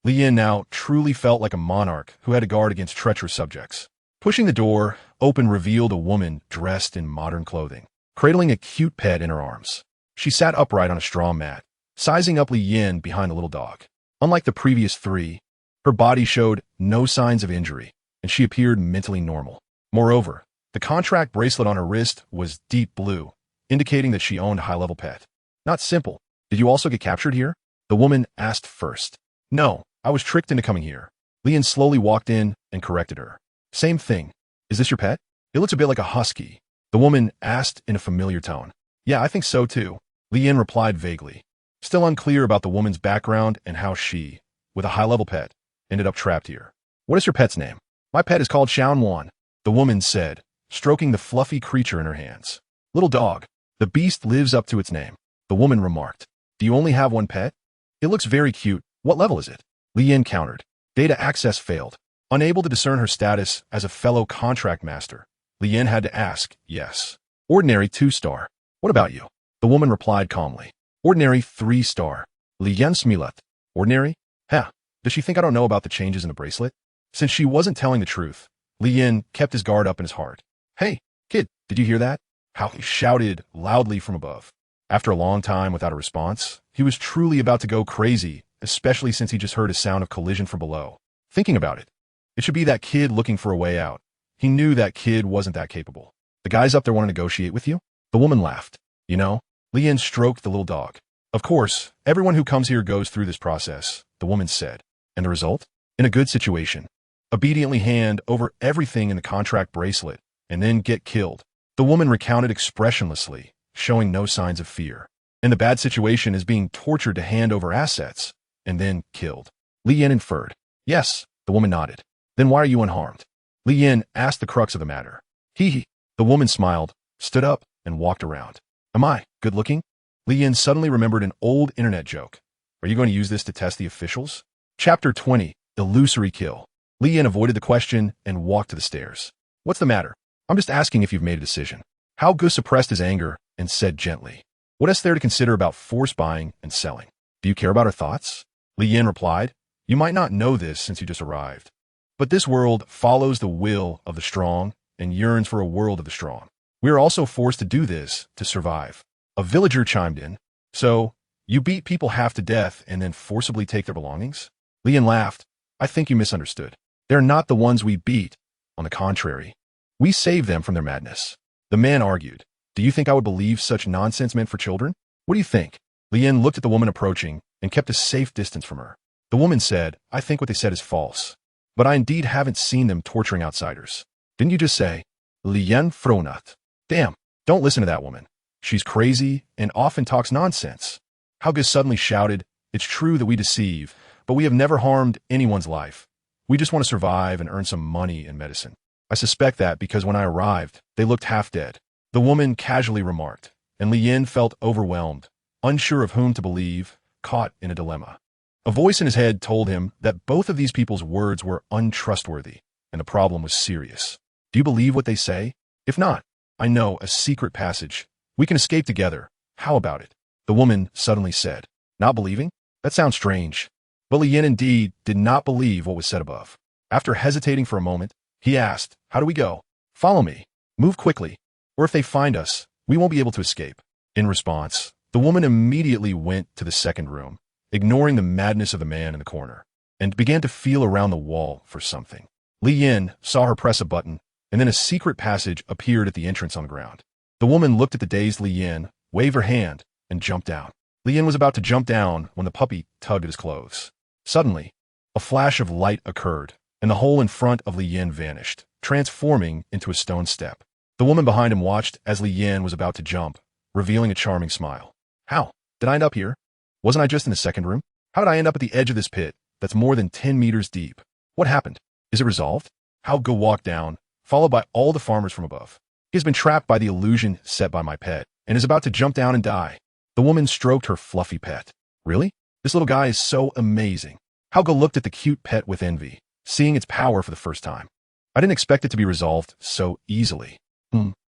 Li Yan now truly felt like a monarch who had to guard against treacherous subjects. Pushing the door open revealed a woman dressed in modern clothing, cradling a cute pet in her arms. She sat upright on a straw mat, sizing up Li Yan behind the little dog. Unlike the previous three, her body showed no signs of injury, and she appeared mentally normal. Moreover, the contract bracelet on her wrist was deep blue, indicating that she owned a high-level pet. Not simple. Did you also get captured here? The woman asked first. No, I was tricked into coming here. Li Yan slowly walked in and corrected her. Same thing. Is this your pet? It looks a bit like a husky. The woman asked in a familiar tone. Yeah, I think so too. Li Yan replied vaguely, still unclear about the woman's background and how she, with a high-level pet, ended up trapped here. What is your pet's name? My pet is called Wan, the woman said, stroking the fluffy creature in her hands. Little dog. The beast lives up to its name, the woman remarked. Do you only have one pet? It looks very cute. What level is it? Li Yin countered. Data access failed. Unable to discern her status as a fellow contract master, Li Yin had to ask, yes. Ordinary 2-star. What about you? The woman replied calmly. Ordinary 3-star. Li Yin smilet. Ordinary? Huh. Does she think I don't know about the changes in the bracelet? Since she wasn't telling the truth, Li Yin kept his guard up in his heart. Hey, kid, did you hear that? How he shouted loudly from above. After a long time without a response, he was truly about to go crazy, especially since he just heard a sound of collision from below. Thinking about it, it should be that kid looking for a way out. He knew that kid wasn't that capable. The guys up there want to negotiate with you? The woman laughed. You know, Li Yin stroked the little dog. Of course, everyone who comes here goes through this process, the woman said. And the result? In a good situation. Obediently hand over everything in the contract bracelet, and then get killed. The woman recounted expressionlessly, showing no signs of fear. And the bad situation is being tortured to hand over assets, and then killed. Li Yin inferred. Yes, the woman nodded. Then why are you unharmed? Li Yin asked the crux of the matter. Hee. The woman smiled, stood up, and walked around. Am I good looking? Li Yin suddenly remembered an old internet joke. Are you going to use this to test the officials? Chapter 20, Illusory Kill. Li Yin avoided the question and walked to the stairs. What's the matter? I'm just asking if you've made a decision. Hao Gu suppressed his anger and said gently. What is there to consider about force buying and selling? Do you care about our thoughts? Li Yin replied. You might not know this since you just arrived. But this world follows the will of the strong and yearns for a world of the strong. We are also forced to do this to survive. A villager chimed in. So, you beat people half to death and then forcibly take their belongings? Li Yin laughed. I think you misunderstood. They're not the ones we beat. On the contrary, we save them from their madness. The man argued. Do you think I would believe such nonsense meant for children? What do you think? Li Yin looked at the woman approaching and kept a safe distance from her. The woman said, I think what they said is false. But I indeed haven't seen them torturing outsiders. Didn't you just say? Li Yin fronat. Damn, don't listen to that woman. She's crazy and often talks nonsense. Hao Gu suddenly shouted, It's true that we deceive, but we have never harmed anyone's life. We just want to survive and earn some money and medicine. I suspect that because when I arrived, they looked half dead. The woman casually remarked, and Li Yin felt overwhelmed, unsure of whom to believe, caught in a dilemma. A voice in his head told him that both of these people's words were untrustworthy, and the problem was serious. Do you believe what they say? If not, I know a secret passage. We can escape together. How about it? The woman suddenly said. Not believing? That sounds strange. But Li Yin indeed did not believe what was said above. After hesitating for a moment, he asked, How do we go? Follow me. Move quickly. Or if they find us, we won't be able to escape. In response, the woman immediately went to the second room, ignoring the madness of the man in the corner, and began to feel around the wall for something. Li Yin saw her press a button, and then a secret passage appeared at the entrance on the ground. The woman looked at the dazed Li Yin, waved her hand, and jumped down. Li Yin was about to jump down when the puppy tugged at his clothes. Suddenly, a flash of light occurred, and the hole in front of Li Yin vanished, transforming into a stone step. The woman behind him watched as Li Yin was about to jump, revealing a charming smile. How did I end up here? Wasn't I just in the second room? How did I end up at the edge of this pit that's more than 10 meters deep? What happened? Is it resolved? Hao Gu walked down, followed by all the farmers from above. He has been trapped by the illusion set by my pet, and is about to jump down and die. The woman stroked her fluffy pet. Really? This little guy is so amazing. Hao Gu looked at the cute pet with envy, seeing its power for the first time. I didn't expect it to be resolved so easily.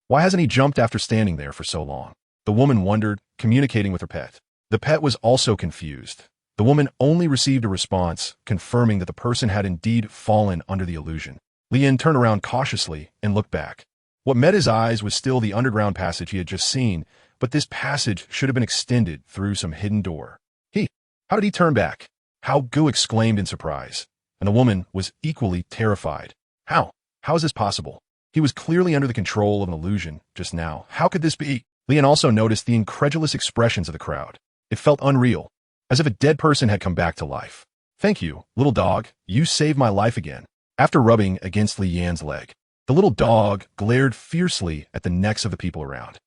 Why hasn't he jumped after standing there for so long? The woman wondered, communicating with her pet. The pet was also confused. The woman only received a response, confirming that the person had indeed fallen under the illusion. Li Yin turned around cautiously and looked back. What met his eyes was still the underground passage he had just seen, but this passage should have been extended through some hidden door. How did he turn back? Hao Gu exclaimed in surprise, and the woman was equally terrified. How? How is this possible? He was clearly under the control of an illusion just now. How could this be? Li Yin also noticed the incredulous expressions of the crowd. It felt unreal, as if a dead person had come back to life. Thank you, little dog. You saved my life again. After rubbing against Li Yan's leg, the little dog glared fiercely at the necks of the people around.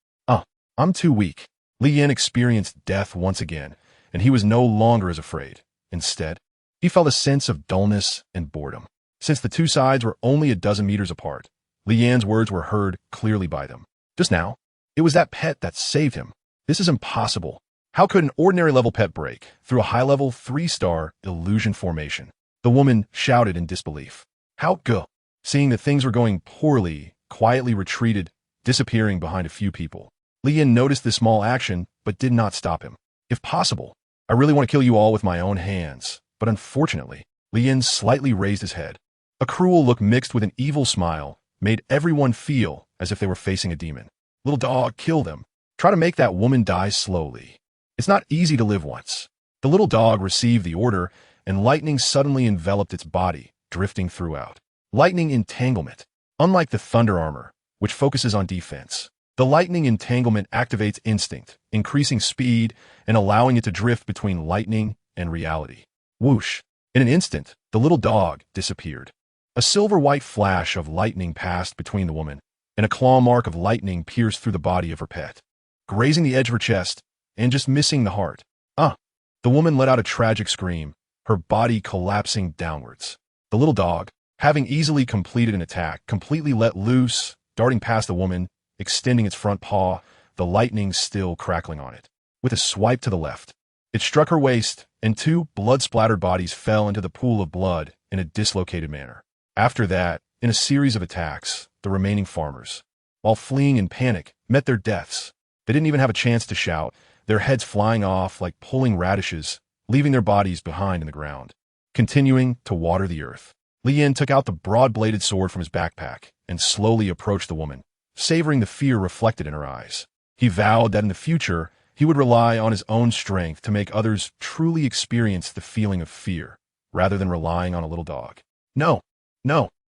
I'm too weak. Li Yin experienced death once again, and he was no longer as afraid. Instead, He felt a sense of dullness and boredom. Since the two sides were only a dozen meters apart, Lian's words were heard clearly by them. Just now, it was that pet that saved him. This is impossible. How could an ordinary level pet break through a high-level 3-star illusion formation? The woman shouted in disbelief. How go? Seeing that things were going poorly, quietly retreated, disappearing behind a few people. Lian noticed this small action, but did not stop him. If possible, I really want to kill you all with my own hands. But unfortunately, Lian slightly raised his head. A cruel look mixed with an evil smile made everyone feel as if they were facing a demon. Little dog, kill them. Try to make that woman die slowly. It's not easy to live once. The little dog received the order, and lightning suddenly enveloped its body, drifting throughout. Lightning entanglement. Unlike the thunder armor, which focuses on defense, the lightning entanglement activates instinct, increasing speed and allowing it to drift between lightning and reality. Whoosh! In an instant, the little dog disappeared. A silver-white flash of lightning passed between the woman, and a claw mark of lightning pierced through the body of her pet, grazing the edge of her chest and just missing the heart. The woman let out a tragic scream, her body collapsing downwards. The little dog, having easily completed an attack, completely let loose, darting past the woman, extending its front paw, the lightning still crackling on it. With a swipe to the left, it struck her waist, and two blood-splattered bodies fell into the pool of blood in a dislocated manner. After that, in a series of attacks, the remaining farmers, while fleeing in panic, met their deaths. They didn't even have a chance to shout, their heads flying off like pulling radishes, leaving their bodies behind in the ground. Continuing to water the earth, Lian took out the broad-bladed sword from his backpack and slowly approached the woman, savoring the fear reflected in her eyes. He vowed that in the future, he would rely on his own strength to make others truly experience the feeling of fear, rather than relying on a little dog. No,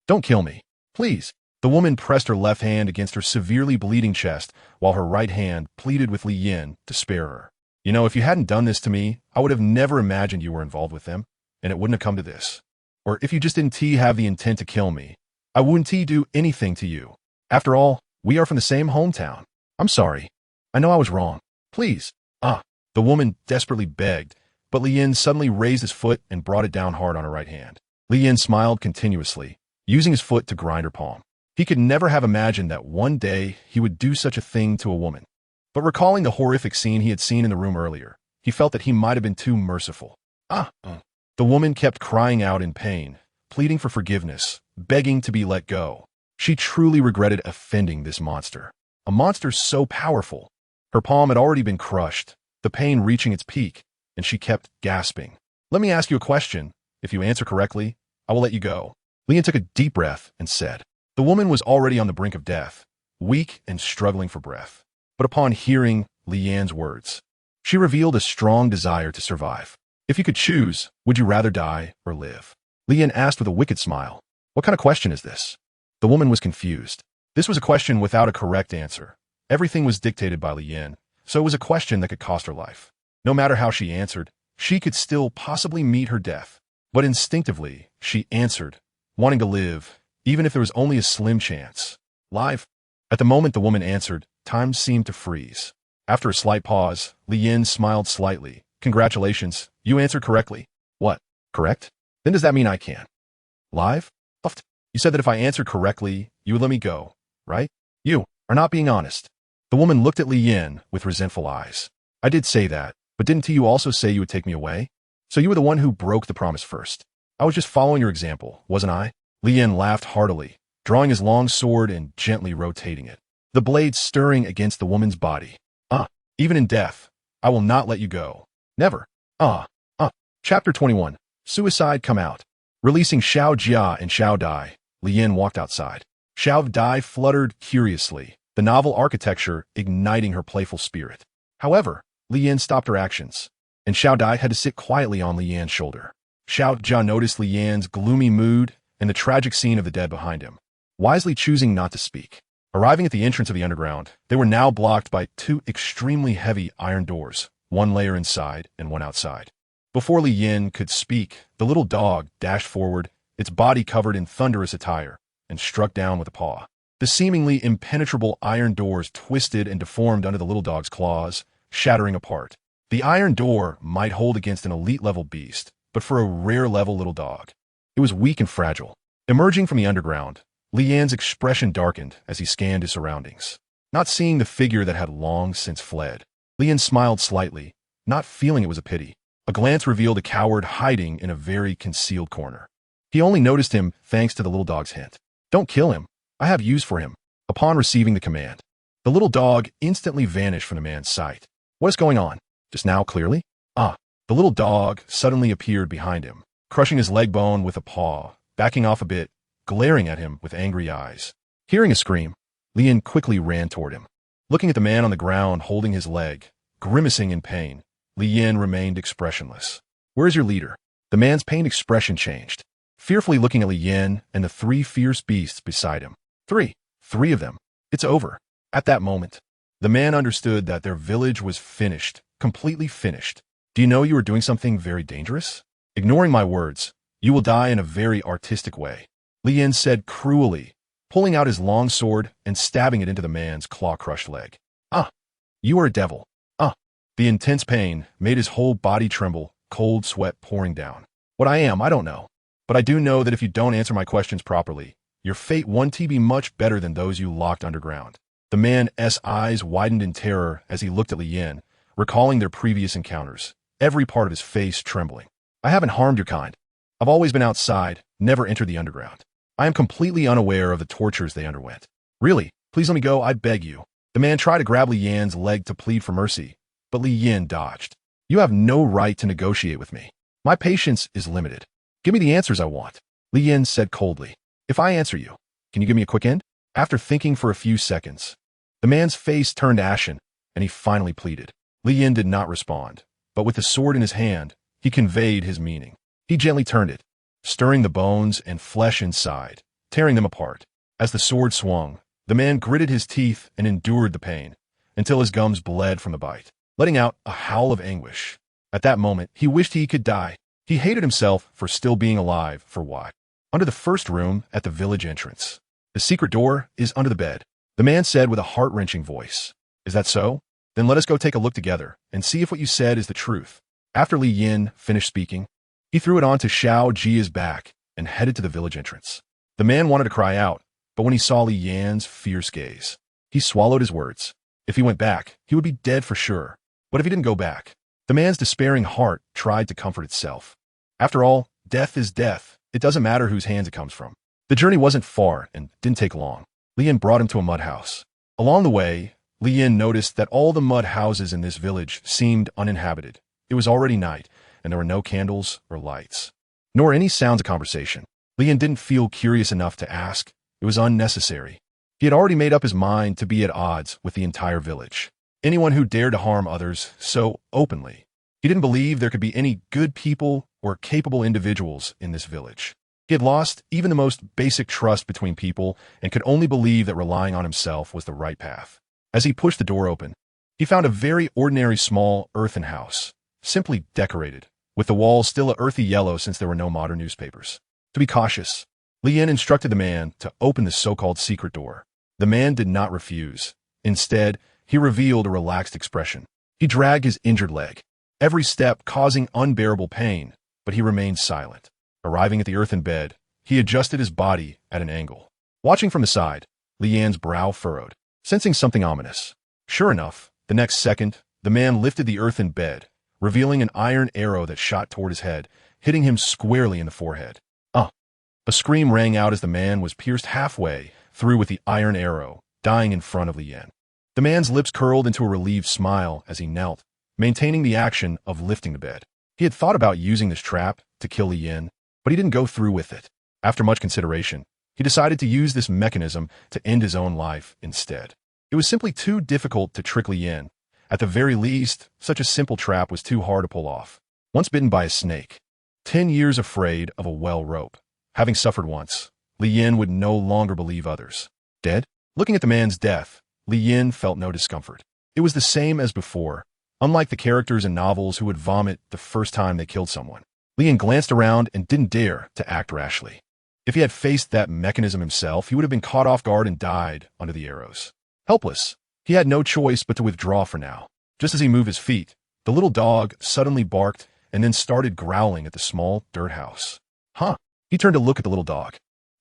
don't kill me, please. The woman pressed her left hand against her severely bleeding chest, while her right hand pleaded with Lian to spare her. You know, if you hadn't done this to me, I would have never imagined you were involved with them, and it wouldn't have come to this. Or if you just didn't have the intent to kill me, I wouldn't do anything to you. After all, we are from the same hometown. I'm sorry. I know I was wrong. Please. The woman desperately begged, but Lian suddenly raised his foot and brought it down hard on her right hand. Lian smiled continuously, using his foot to grind her palm. He could never have imagined that one day he would do such a thing to a woman. But recalling the horrific scene he had seen in the room earlier, he felt that he might have been too merciful. The woman kept crying out in pain, pleading for forgiveness, begging to be let go. She truly regretted offending this monster. A monster so powerful. Her palm had already been crushed, the pain reaching its peak, and she kept gasping. Let me ask you a question. If you answer correctly, I will let you go. Lian took a deep breath and said. The woman was already on the brink of death, weak and struggling for breath. But upon hearing Lian's words, she revealed a strong desire to survive. If you could choose, would you rather die or live? Lian asked with a wicked smile. What kind of question is this? The woman was confused. This was a question without a correct answer. Everything was dictated by Lian, so it was a question that could cost her life. No matter how she answered, she could still possibly meet her death. But instinctively, she answered, wanting to live, even if there was only a slim chance. Live? At the moment the woman answered, time seemed to freeze. After a slight pause, Lian smiled slightly. Congratulations, you answered correctly. What? Correct? Then does that mean I can? Live? You said that if I answered correctly, you would let me go, right? You are not being honest. The woman looked at Lian with resentful eyes. I did say that, but didn't you also say you would take me away? So you were the one who broke the promise first. I was just following your example, wasn't I? Lian laughed heartily, drawing his long sword and gently rotating it, the blade stirring against the woman's body. Even in death, I will not let you go. Never. Chapter 21. Suicide come out. Releasing Xiao Jia and Xiao Dai, Lian walked outside. Xiao Dai fluttered curiously, the novel architecture igniting her playful spirit. However, Lian stopped her actions, and Xiao Dai had to sit quietly on Lian's shoulder. Xiao Jia noticed Lian's gloomy mood and the tragic scene of the dead behind him, wisely choosing not to speak. Arriving at the entrance of the underground, they were now blocked by two extremely heavy iron doors, one layer inside and one outside. Before Lian could speak, the little dog dashed forward, its body covered in thunderous attire, and struck down with a paw. The seemingly impenetrable iron doors twisted and deformed under the little dog's claws, shattering apart. The iron door might hold against an elite-level beast, but for a rare-level little dog. It was weak and fragile. Emerging from the underground, Li Yan's expression darkened as he scanned his surroundings. Not seeing the figure that had long since fled, Li Yan smiled slightly, not feeling it was a pity. A glance revealed a coward hiding in a very concealed corner. He only noticed him thanks to the little dog's hint. "Don't kill him. I have use for him." Upon receiving the command, the little dog instantly vanished from the man's sight. "What is going on? Just now, clearly?" "Ah." The little dog suddenly appeared behind him, crushing his leg bone with a paw, backing off a bit, glaring at him with angry eyes. Hearing a scream, Li Yan quickly ran toward him. Looking at the man on the ground holding his leg, grimacing in pain, Li Yan remained expressionless. "Where is your leader?" The man's pained expression changed, fearfully looking at Li Yan and the three fierce beasts beside him. Three of them. It's over. At that moment, the man understood that their village was finished, completely finished. "Do you know you are doing something very dangerous? Ignoring my words, you will die in a very artistic way," Li Yan said cruelly, pulling out his long sword and stabbing it into the man's claw-crushed leg. "Ah, you are a devil. Ah." The intense pain made his whole body tremble, cold sweat pouring down. "What I am, I don't know. But I do know that if you don't answer my questions properly, your fate won't be much better than those you locked underground." The man's eyes widened in terror as he looked at Li Yan, recalling their previous encounters, every part of his face trembling. "I haven't harmed your kind. I've always been outside, never entered the underground. I am completely unaware of the tortures they underwent. Really, please let me go, I beg you." The man tried to grab Li Yan's leg to plead for mercy, but Li Yan dodged. "You have no right to negotiate with me. My patience is limited. Give me the answers I want," Li Yan said coldly. "If I answer you, can you give me a quick end?" After thinking for a few seconds, the man's face turned ashen, and he finally pleaded. Li Yan did not respond, but with the sword in his hand, he conveyed his meaning. He gently turned it, stirring the bones and flesh inside, tearing them apart. As the sword swung, the man gritted his teeth and endured the pain, until his gums bled from the bite, letting out a howl of anguish. At that moment, he wished he could die. He hated himself for still being alive for why. Under the first room at the village entrance. "The secret door is under the bed," the man said with a heart-wrenching voice. "Is that so? Then let us go take a look together and see if what you said is the truth." After Li Yan finished speaking, he threw it onto Xiao Jia's back and headed to the village entrance. The man wanted to cry out, but when he saw Li Yan's fierce gaze, he swallowed his words. If he went back, he would be dead for sure. But if he didn't go back, the man's despairing heart tried to comfort itself. After all, death is death. It doesn't matter whose hands it comes from. The journey wasn't far and didn't take long. Li Yan brought him to a mud house. Along the way, Li Yan noticed that all the mud houses in this village seemed uninhabited. It was already night, and there were no candles or lights, nor any sounds of conversation. Li Yan didn't feel curious enough to ask. It was unnecessary. He had already made up his mind to be at odds with the entire village. Anyone who dared to harm others so openly. He didn't believe there could be any good people or capable individuals in this village. He had lost even the most basic trust between people and could only believe that relying on himself was the right path. As he pushed the door open, he found a very ordinary small earthen house, simply decorated, with the walls still a earthy yellow since there were no modern newspapers. To be cautious, Li Yan instructed the man to open the so-called secret door. The man did not refuse. Instead, he revealed a relaxed expression. He dragged his injured leg, every step causing unbearable pain, but he remained silent. Arriving at the earthen bed, he adjusted his body at an angle. Watching from the side, Li Yan's brow furrowed, sensing something ominous. Sure enough, the next second, the man lifted the earthen bed, revealing an iron arrow that shot toward his head, hitting him squarely in the forehead. "Ah!" A scream rang out as the man was pierced halfway through with the iron arrow, dying in front of Li Yan. The man's lips curled into a relieved smile as he knelt, maintaining the action of lifting the bed. He had thought about using this trap to kill Li Yan, but he didn't go through with it. After much consideration, he decided to use this mechanism to end his own life instead. It was simply too difficult to trick Li Yan. At the very least, such a simple trap was too hard to pull off. Once bitten by a snake, 10 years afraid of a well rope. Having suffered once, Li Yan would no longer believe others. Dead? Looking at the man's death, Li Yan felt no discomfort. It was the same as before, unlike the characters in novels who would vomit the first time they killed someone. Li Yan glanced around and didn't dare to act rashly. If he had faced that mechanism himself, he would have been caught off guard and died under the arrows. Helpless, he had no choice but to withdraw for now. Just as he moved his feet, the little dog suddenly barked and then started growling at the small dirt house. Huh? He turned to look at the little dog.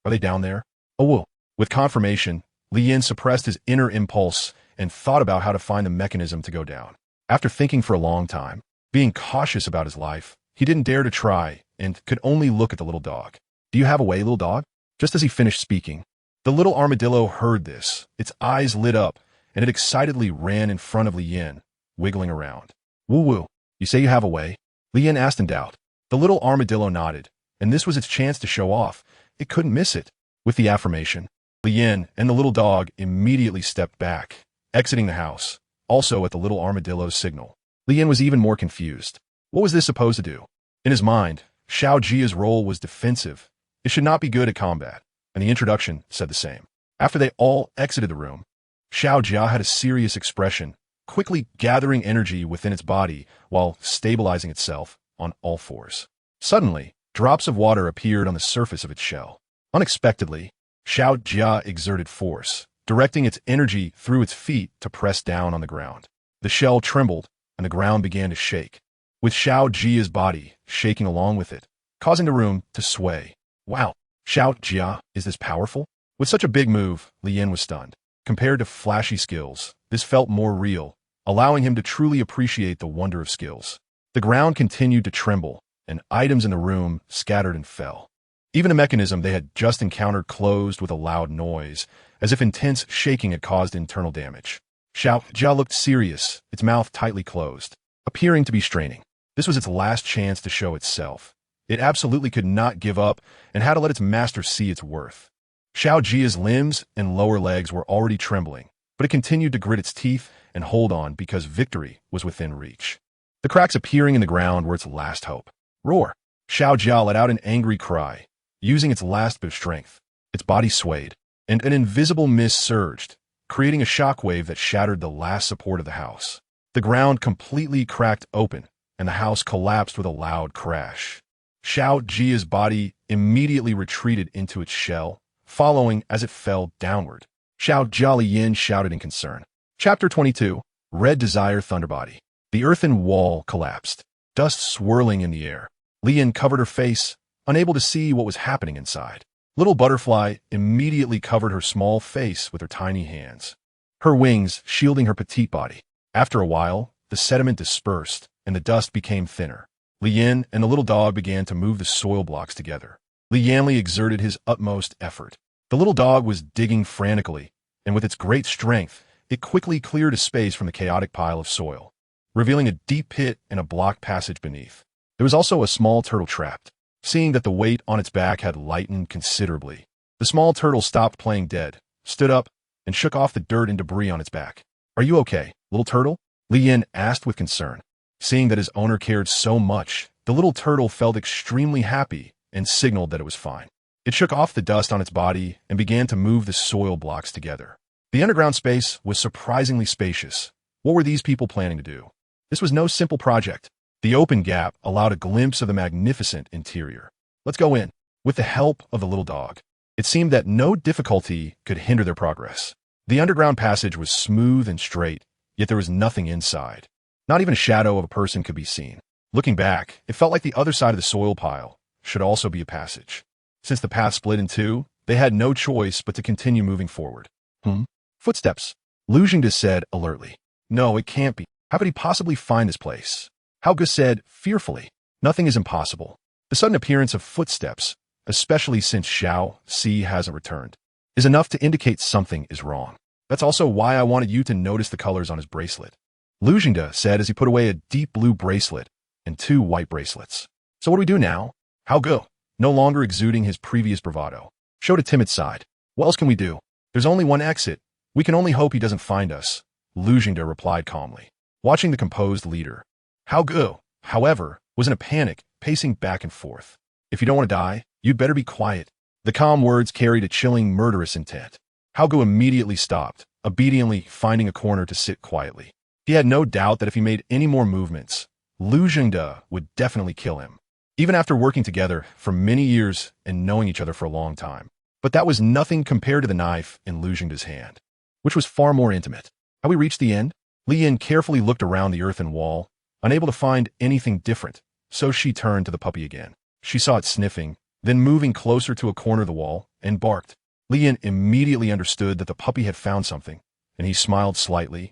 Are they down there? Oh, whoa. With confirmation, Li Yin suppressed his inner impulse and thought about how to find the mechanism to go down. After thinking for a long time, being cautious about his life, he didn't dare to try and could only look at the little dog. Do you have a way, little dog? Just as he finished speaking, the little armadillo heard this. Its eyes lit up, and it excitedly ran in front of Li Yin, wiggling around. Woo-woo, you say you have a way? Li Yin asked in doubt. The little armadillo nodded, and this was its chance to show off. It couldn't miss it. With the affirmation, Li Yin and the little dog immediately stepped back, exiting the house, also at the little armadillo's signal. Li Yin was even more confused. What was this supposed to do? In his mind, Xiao Jia's role was defensive. It should not be good at combat, and the introduction said the same. After they all exited the room, Xiao Jia had a serious expression, quickly gathering energy within its body while stabilizing itself on all fours. Suddenly, drops of water appeared on the surface of its shell. Unexpectedly, Xiao Jia exerted force, directing its energy through its feet to press down on the ground. The shell trembled, and the ground began to shake, with Xiao Jia's body shaking along with it, causing the room to sway. Wow, Xiao Jia, is this powerful? With such a big move, Li Yin was stunned. Compared to flashy skills, this felt more real, allowing him to truly appreciate the wonder of skills. The ground continued to tremble, and items in the room scattered and fell. Even the mechanism they had just encountered closed with a loud noise, as if intense shaking had caused internal damage. Xiao Jia looked serious, its mouth tightly closed, appearing to be straining. This was its last chance to show itself. It absolutely could not give up and had to let its master see its worth. Xiao Jia's limbs and lower legs were already trembling, but it continued to grit its teeth and hold on because victory was within reach. The cracks appearing in the ground were its last hope. Roar! Xiao Jia let out an angry cry, using its last bit of strength. Its body swayed, and an invisible mist surged, creating a shockwave that shattered the last support of the house. The ground completely cracked open, and the house collapsed with a loud crash. Xiao Jia's body immediately retreated into its shell, following as it fell downward. Xiao Jia. Li Yin shouted in concern. Chapter 22, Red Desire Thunderbody. The earthen wall collapsed, dust swirling in the air. Li Yin covered her face, unable to see what was happening inside. Little Butterfly immediately covered her small face with her tiny hands, her wings shielding her petite body. After a while, the sediment dispersed, and the dust became thinner. Li Yin and the little dog began to move the soil blocks together. Li Yanli exerted his utmost effort. The little dog was digging frantically, and with its great strength, it quickly cleared a space from the chaotic pile of soil, revealing a deep pit and a blocked passage beneath. There was also a small turtle trapped. Seeing that the weight on its back had lightened considerably, the small turtle stopped playing dead, stood up, and shook off the dirt and debris on its back. Are you okay, little turtle? Li Yin asked with concern. Seeing that his owner cared so much, the little turtle felt extremely happy and signaled that it was fine. It shook off the dust on its body and began to move the soil blocks together. The underground space was surprisingly spacious. What were these people planning to do? This was no simple project. The open gap allowed a glimpse of the magnificent interior. Let's go in. With the help of the little dog, it seemed that no difficulty could hinder their progress. The underground passage was smooth and straight, yet there was nothing inside. Not even a shadow of a person could be seen. Looking back, it felt like the other side of the soil pile should also be a passage. Since the path split in two, they had no choice but to continue moving forward. Footsteps. Lu Jingde said alertly. No, it can't be. How could he possibly find this place? Hao Ge said fearfully. Nothing is impossible. The sudden appearance of footsteps, especially since Xiao Si hasn't returned, is enough to indicate something is wrong. That's also why I wanted you to notice the colors on his bracelet. Lu Jingde said as he put away a deep blue bracelet and 2 white bracelets. So what do we do now? Hao Ge, no longer exuding his previous bravado, showed a timid side. What else can we do? There's only one exit. We can only hope he doesn't find us, Lu Jingde replied calmly. Watching the composed leader, Hao Ge, however, was in a panic, pacing back and forth. If you don't want to die, you'd better be quiet. The calm words carried a chilling, murderous intent. Hao Ge immediately stopped, obediently finding a corner to sit quietly. He had no doubt that if he made any more movements, Lu Jingde would definitely kill him, even after working together for many years and knowing each other for a long time. But that was nothing compared to the knife in Lu Jingde's hand, which was far more intimate. Had we reached the end? Li Yin carefully looked around the earthen wall, unable to find anything different, so she turned to the puppy again. She saw it sniffing, then moving closer to a corner of the wall, and barked. Li Yin immediately understood that the puppy had found something, and he smiled slightly,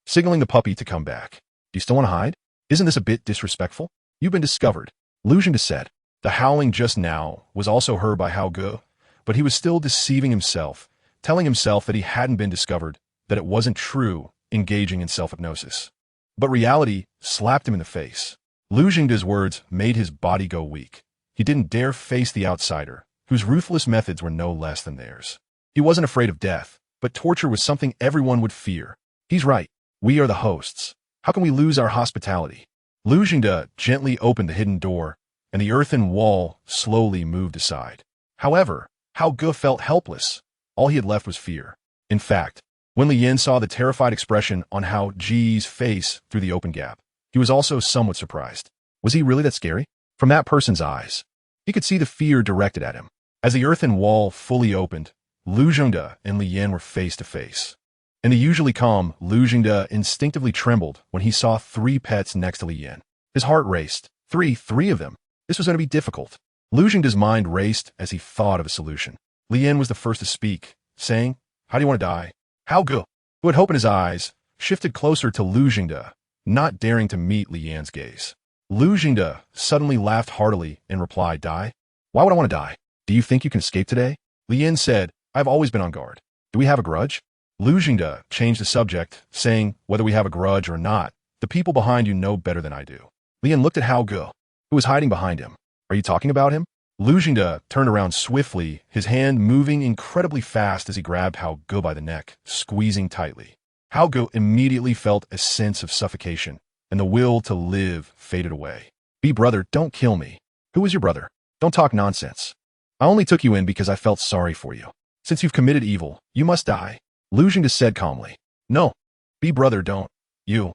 signaling the puppy to come back. Do you still want to hide? Isn't this a bit disrespectful? You've been discovered, Lu Xingde said. The howling just now was also heard by Hao Ge, but he was still deceiving himself, telling himself that he hadn't been discovered, that it wasn't true, engaging in self-hypnosis. But reality slapped him in the face. Lu Xingde's words made his body go weak. He didn't dare face the outsider, whose ruthless methods were no less than theirs. He wasn't afraid of death, but torture was something everyone would fear. He's right. We are the hosts. How can we lose our hospitality? Lu Xingde gently opened the hidden door, and the earthen wall slowly moved aside. However, Hao Ge felt helpless. All he had left was fear. In fact, when Li Yin saw the terrified expression on Hao Ji's face through the open gap, he was also somewhat surprised. Was he really that scary? From that person's eyes, he could see the fear directed at him. As the earthen wall fully opened, Lu Xingde and Li Yin were face to face. In the usually calm, Lu Xingde instinctively trembled when he saw 3 pets next to Li Yin. His heart raced. Three of them. This was going to be difficult. Lu Xingde's mind raced as he thought of a solution. Li Yin was the first to speak, saying, "How do you want to die?" Hao Ge, who had hope in his eyes, shifted closer to Lu Xingde, not daring to meet Li Yan's gaze. Lu Xingde suddenly laughed heartily and replied, "Die? Why would I want to die? Do you think you can escape today?" Li Yin said, "I've always been on guard. Do we have a grudge?" Lu Xingde changed the subject, saying, "Whether we have a grudge or not, the people behind you know better than I do." Li Yin looked at Hao Ge, who was hiding behind him. "Are you talking about him?" Lu Xingde turned around swiftly, his hand moving incredibly fast as he grabbed Hao Ge by the neck, squeezing tightly. Hao Ge immediately felt a sense of suffocation, and the will to live faded away. "Be brother, don't kill me. Who is your brother? Don't talk nonsense. I only took you in because I felt sorry for you. Since you've committed evil, you must die," Lu Xingde said calmly. "No. Be brother, don't. You."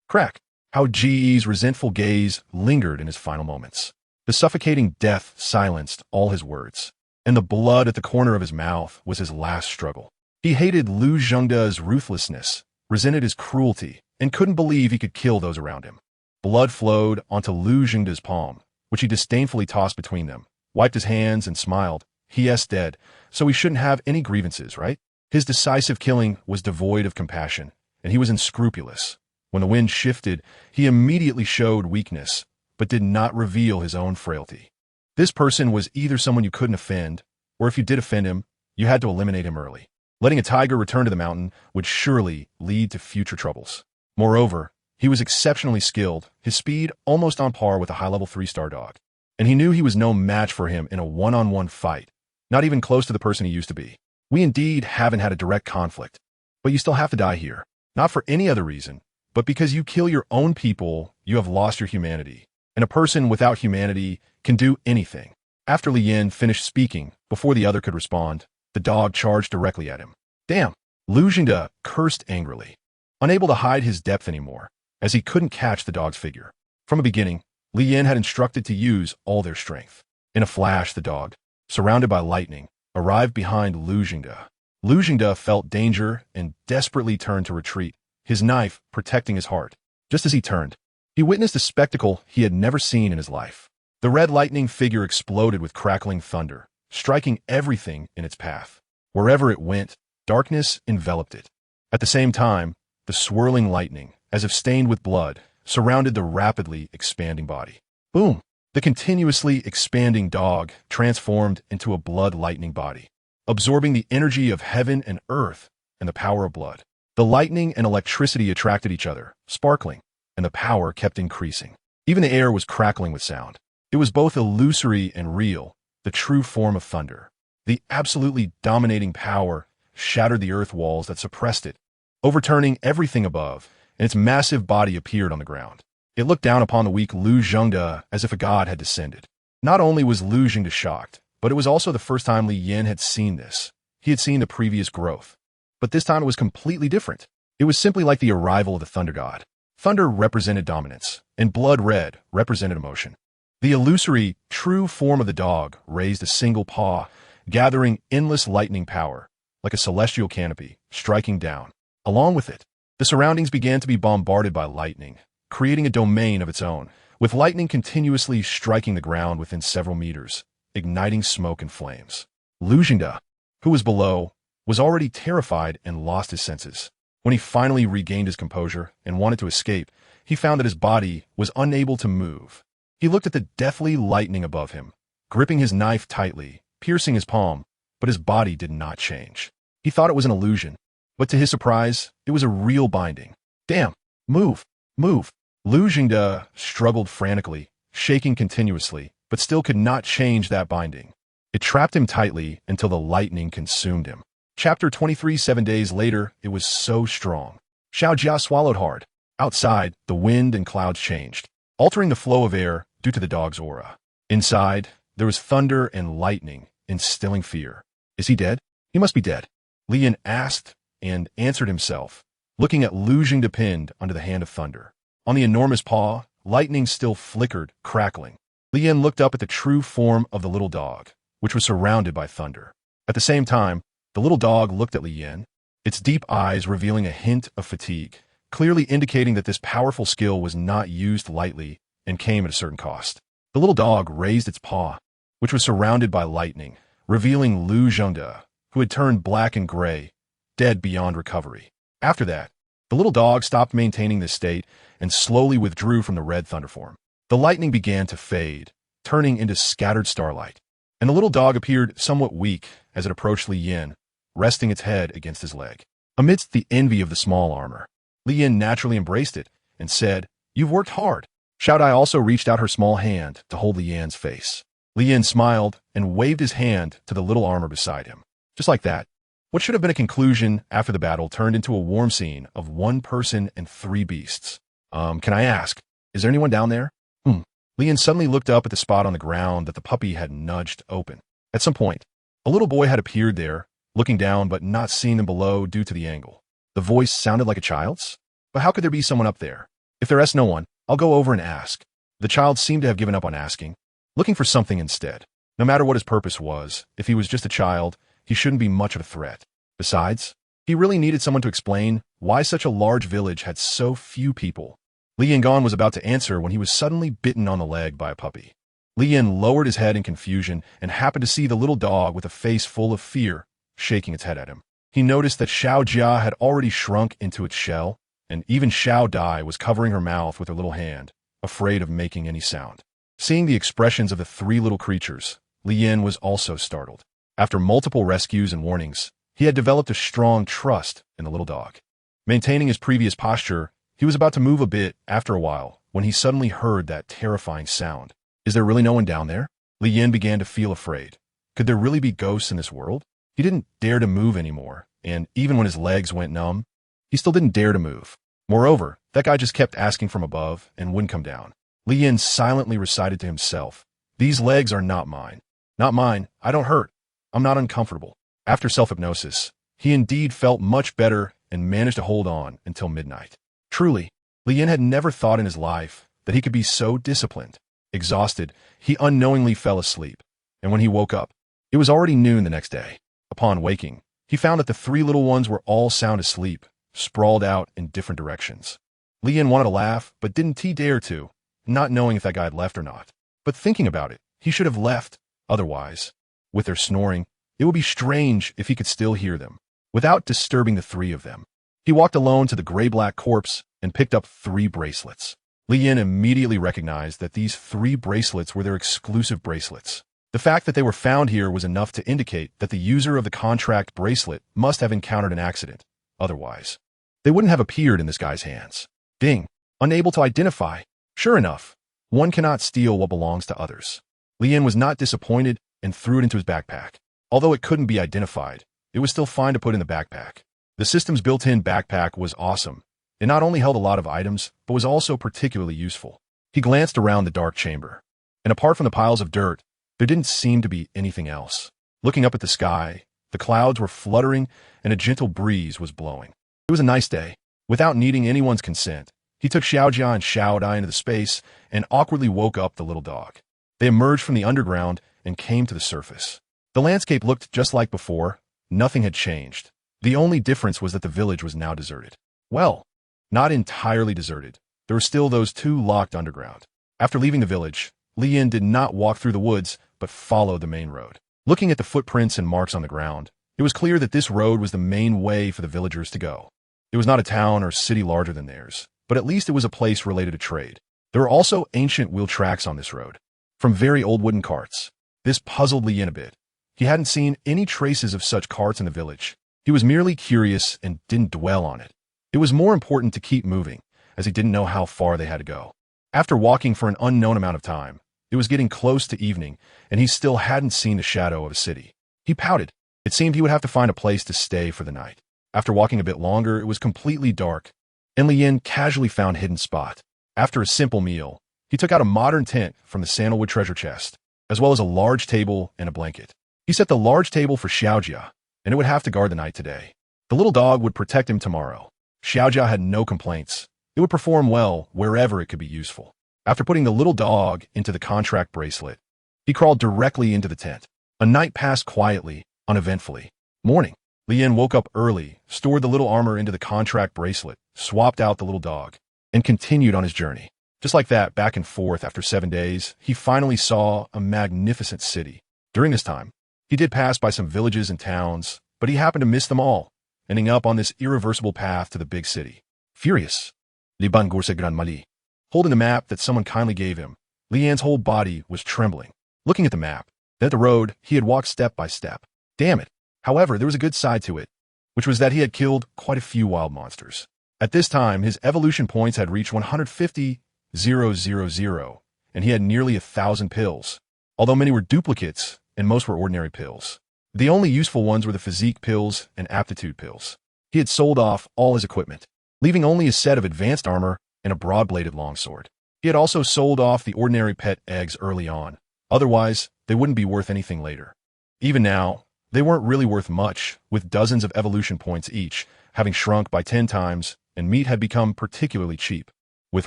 Crack. Hao Ji's resentful gaze lingered in his final moments. The suffocating death silenced all his words, and the blood at the corner of his mouth was his last struggle. He hated Lu Xingde's ruthlessness, resented his cruelty, and couldn't believe he could kill those around him. Blood flowed onto Lu Xingde's palm, which he disdainfully tossed between them, wiped his hands and smiled. "He is dead, so he shouldn't have any grievances, right?" His decisive killing was devoid of compassion, and he was unscrupulous. When the wind shifted, he immediately showed weakness, but did not reveal his own frailty. This person was either someone you couldn't offend, or if you did offend him, you had to eliminate him early. Letting a tiger return to the mountain would surely lead to future troubles. Moreover, he was exceptionally skilled, his speed almost on par with a high-level 3-star dog. And he knew he was no match for him in a one-on-one fight, not even close to the person he used to be. We indeed haven't had a direct conflict, but you still have to die here. Not for any other reason, but because you kill your own people, you have lost your humanity. And a person without humanity can do anything. After Li Yin finished speaking, before the other could respond, the dog charged directly at him. "Damn!" Lu Xingde cursed angrily, unable to hide his depth anymore, as he couldn't catch the dog's figure. From the beginning, Li Yin had instructed to use all their strength. In a flash, the dog, surrounded by lightning, arrived behind Lu Xingde. Lu Xingde felt danger and desperately turned to retreat, his knife protecting his heart. Just as he turned, he witnessed a spectacle he had never seen in his life. The red lightning figure exploded with crackling thunder, striking everything in its path. Wherever it went, darkness enveloped it. At the same time, the swirling lightning, as if stained with blood, surrounded the rapidly expanding body. Boom! The continuously expanding dog transformed into a blood lightning body, absorbing the energy of heaven and earth and the power of blood. The lightning and electricity attracted each other, sparkling, and the power kept increasing. Even the air was crackling with sound. It was both illusory and real, the true form of thunder. The absolutely dominating power shattered the earth walls that suppressed it, overturning everything above, and its massive body appeared on the ground. It looked down upon the weak Lu Xingde as if a god had descended. Not only was Lu Xingde shocked, but it was also the first time Li Yin had seen this. He had seen the previous growth. But this time it was completely different. It was simply like the arrival of the thunder god. Thunder represented dominance, and blood red represented emotion. The illusory, true form of the dog raised a single paw, gathering endless lightning power, like a celestial canopy, striking down. Along with it, the surroundings began to be bombarded by lightning, creating a domain of its own, with lightning continuously striking the ground within several meters, igniting smoke and flames. Lu Jingde, who was below, was already terrified and lost his senses. When he finally regained his composure and wanted to escape, he found that his body was unable to move. He looked at the deathly lightning above him, gripping his knife tightly, piercing his palm, but his body did not change. He thought it was an illusion, but to his surprise, it was a real binding. Damn! Move! Move! Lu Jingde struggled frantically, shaking continuously, but still could not change that binding. It trapped him tightly until the lightning consumed him. Chapter 23. 7 days later, it was so strong. Xiao Jia swallowed hard. Outside, the wind and clouds changed, altering the flow of air due to the dog's aura. Inside, there was thunder and lightning, instilling fear. Is he dead? He must be dead. Li Yan asked and answered himself, looking at Lu Jingde pinned under the hand of thunder. On the enormous paw, lightning still flickered, crackling. Li Yan looked up at the true form of the little dog, which was surrounded by thunder. At the same time, the little dog looked at Li Yan, its deep eyes revealing a hint of fatigue, clearly indicating that this powerful skill was not used lightly and came at a certain cost. The little dog raised its paw, which was surrounded by lightning, revealing Lu Jingde, who had turned black and gray, dead beyond recovery. After that, the little dog stopped maintaining this state and slowly withdrew from the red thunder form. The lightning began to fade, turning into scattered starlight, and the little dog appeared somewhat weak as it approached Li Yan, resting its head against his leg. Amidst the envy of the small armor, Li Yan naturally embraced it and said, "You've worked hard." Xiao Dai also reached out her small hand to hold Li Yan's face. Li Yan smiled and waved his hand to the little armor beside him. Just like that, what should have been a conclusion after the battle turned into a warm scene of one person and three beasts. Can I ask, is there anyone down there? Li Yan suddenly looked up at the spot on the ground that the puppy had nudged open. At some point, a little boy had appeared there, looking down but not seeing them below due to the angle. The voice sounded like a child's? But how could there be someone up there? If there is no one, I'll go over and ask. The child seemed to have given up on asking, looking for something instead. No matter what his purpose was, if he was just a child, he shouldn't be much of a threat. Besides, he really needed someone to explain why such a large village had so few people. Li Yan was about to answer when he was suddenly bitten on the leg by a puppy. Li Yan lowered his head in confusion and happened to see the little dog with a face full of fear, shaking its head at him. He noticed that Xiao Jia had already shrunk into its shell, and even Xiao Dai was covering her mouth with her little hand, afraid of making any sound. Seeing the expressions of the three little creatures, Li Yan was also startled. After multiple rescues and warnings, he had developed a strong trust in the little dog. Maintaining his previous posture, he was about to move a bit after a while when he suddenly heard that terrifying sound. Is there really no one down there? Li Yan began to feel afraid. Could there really be ghosts in this world? He didn't dare to move anymore, and even when his legs went numb, he still didn't dare to move. Moreover, that guy just kept asking from above and wouldn't come down. Li Yan silently recited to himself, "These legs are not mine. Not mine. I don't hurt. I'm not uncomfortable." After self-hypnosis, he indeed felt much better and managed to hold on until midnight. Truly, Li Yan had never thought in his life that he could be so disciplined. Exhausted, he unknowingly fell asleep, and when he woke up, it was already noon the next day. Upon waking, he found that the three little ones were all sound asleep, sprawled out in different directions. Li Yan wanted to laugh, but didn't he dare to, not knowing if that guy had left or not. But thinking about it, he should have left. Otherwise, with their snoring, it would be strange if he could still hear them, without disturbing the three of them. He walked alone to the gray-black corpse and picked up 3 bracelets. Li Yan immediately recognized that these 3 bracelets were their exclusive bracelets. The fact that they were found here was enough to indicate that the user of the contract bracelet must have encountered an accident. Otherwise, they wouldn't have appeared in this guy's hands. Ding! Unable to identify. Sure enough, one cannot steal what belongs to others. Li Yan was not disappointed and threw it into his backpack. Although it couldn't be identified, it was still fine to put in the backpack. The system's built-in backpack was awesome. It not only held a lot of items, but was also particularly useful. He glanced around the dark chamber, and apart from the piles of dirt, there didn't seem to be anything else. Looking up at the sky, the clouds were fluttering and a gentle breeze was blowing. It was a nice day. Without needing anyone's consent, he took Xiao Jia and Xiao Dai into the space and awkwardly woke up the little dog. They emerged from the underground and came to the surface. The landscape looked just like before. Nothing had changed. The only difference was that the village was now deserted. Well, not entirely deserted. There were still those 2 locked underground. After leaving the village, Li Yin did not walk through the woods, but followed the main road. Looking at the footprints and marks on the ground, it was clear that this road was the main way for the villagers to go. It was not a town or city larger than theirs, but at least it was a place related to trade. There were also ancient wheel tracks on this road, from very old wooden carts. This puzzled Li Yin a bit. He hadn't seen any traces of such carts in the village. He was merely curious and didn't dwell on it. It was more important to keep moving, as he didn't know how far they had to go. After walking for an unknown amount of time, it was getting close to evening, and he still hadn't seen the shadow of a city. He pouted. It seemed he would have to find a place to stay for the night. After walking a bit longer, it was completely dark, and Li Yin casually found a hidden spot. After a simple meal, he took out a modern tent from the sandalwood treasure chest, as well as a large table and a blanket. He set the large table for Xiaojia, and it would have to guard the night today. The little dog would protect him tomorrow. Xiaojia had no complaints. It would perform well wherever it could be useful. After putting the little dog into the contract bracelet, he crawled directly into the tent. A night passed quietly, uneventfully. Morning. Li Yin woke up early, stored the little armor into the contract bracelet, swapped out the little dog, and continued on his journey. Just like that, back and forth after 7 days, he finally saw a magnificent city. During this time, he did pass by some villages and towns, but he happened to miss them all, ending up on this irreversible path to the big city. Furious, Liban Gorse Gran Mali. Holding the map that someone kindly gave him, Li Yin's whole body was trembling. Looking at the map, then at the road, he had walked step by step. Damn it. However, there was a good side to it, which was that he had killed quite a few wild monsters. At this time, his evolution points had reached 150,000, and he had nearly 1,000 pills, although many were duplicates and most were ordinary pills. The only useful ones were the physique pills and aptitude pills. He had sold off all his equipment, leaving only a set of advanced armor and a broad-bladed longsword. He had also sold off the ordinary pet eggs early on. Otherwise, they wouldn't be worth anything later. Even now, they weren't really worth much, with dozens of evolution points each, having shrunk by 10 times, and meat had become particularly cheap, with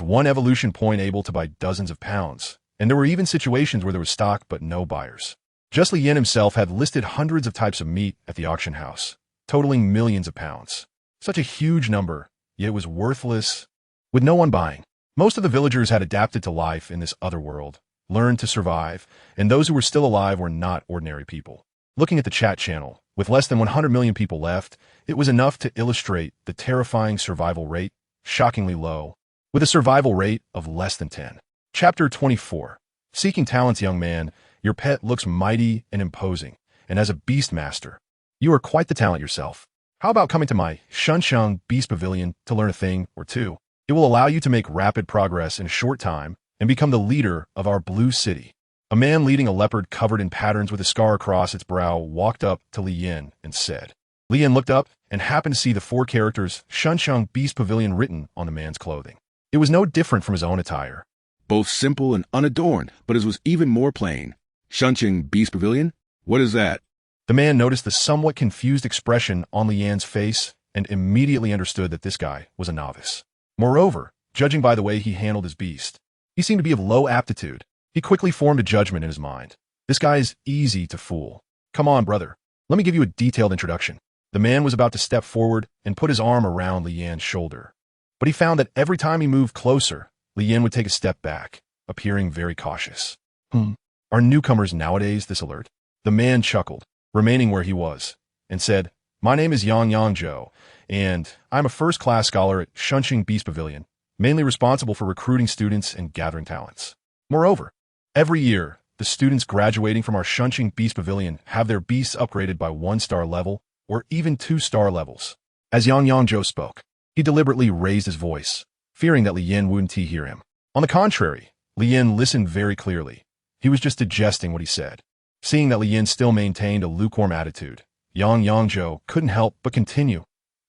one evolution point able to buy dozens of pounds, and there were even situations where there was stock but no buyers. Just Li Yin himself had listed hundreds of types of meat at the auction house, totaling millions of pounds. Such a huge number, yet it was worthless, with no one buying. Most of the villagers had adapted to life in this other world, learned to survive, and those who were still alive were not ordinary people. Looking at the chat channel, with less than 100 million people left, it was enough to illustrate the terrifying survival rate, shockingly low, with a survival rate of less than 10. Chapter 24. Seeking talents, young man. Your pet looks mighty and imposing, and as a beast master, you are quite the talent yourself. How about coming to my Shunsheng Beast Pavilion to learn a thing or two? It will allow you to make rapid progress in a short time and become the leader of our blue city. A man leading a leopard covered in patterns with a scar across its brow walked up to Li Yin and said. Li Yin looked up and happened to see the 4 characters Shunsheng Beast Pavilion written on the man's clothing. It was no different from his own attire. Both simple and unadorned, but it was even more plain. Shunsheng Beast Pavilion? What is that? The man noticed the somewhat confused expression on Li Yan's face and immediately understood that this guy was a novice. Moreover, judging by the way he handled his beast, he seemed to be of low aptitude. He quickly formed a judgment in his mind. This guy is easy to fool. Come on, brother. Let me give you a detailed introduction. The man was about to step forward and put his arm around Li Yan's shoulder. But he found that every time he moved closer, Li Yin would take a step back, appearing very cautious. Are newcomers nowadays this alert? The man chuckled, remaining where he was, and said, My name is Yang Zhou, and I'm a first-class scholar at Shunsheng Beast Pavilion, mainly responsible for recruiting students and gathering talents. Moreover, every year, the students graduating from our Shunsheng Beast Pavilion have their beasts upgraded by 1-star level or even 2-star levels. As Yang Zhou spoke, he deliberately raised his voice, fearing that Li Yin wouldn't hear him. On the contrary, Li Yin listened very clearly. He was just digesting what he said. Seeing that Li Yin still maintained a lukewarm attitude, Yang Zhou couldn't help but continue.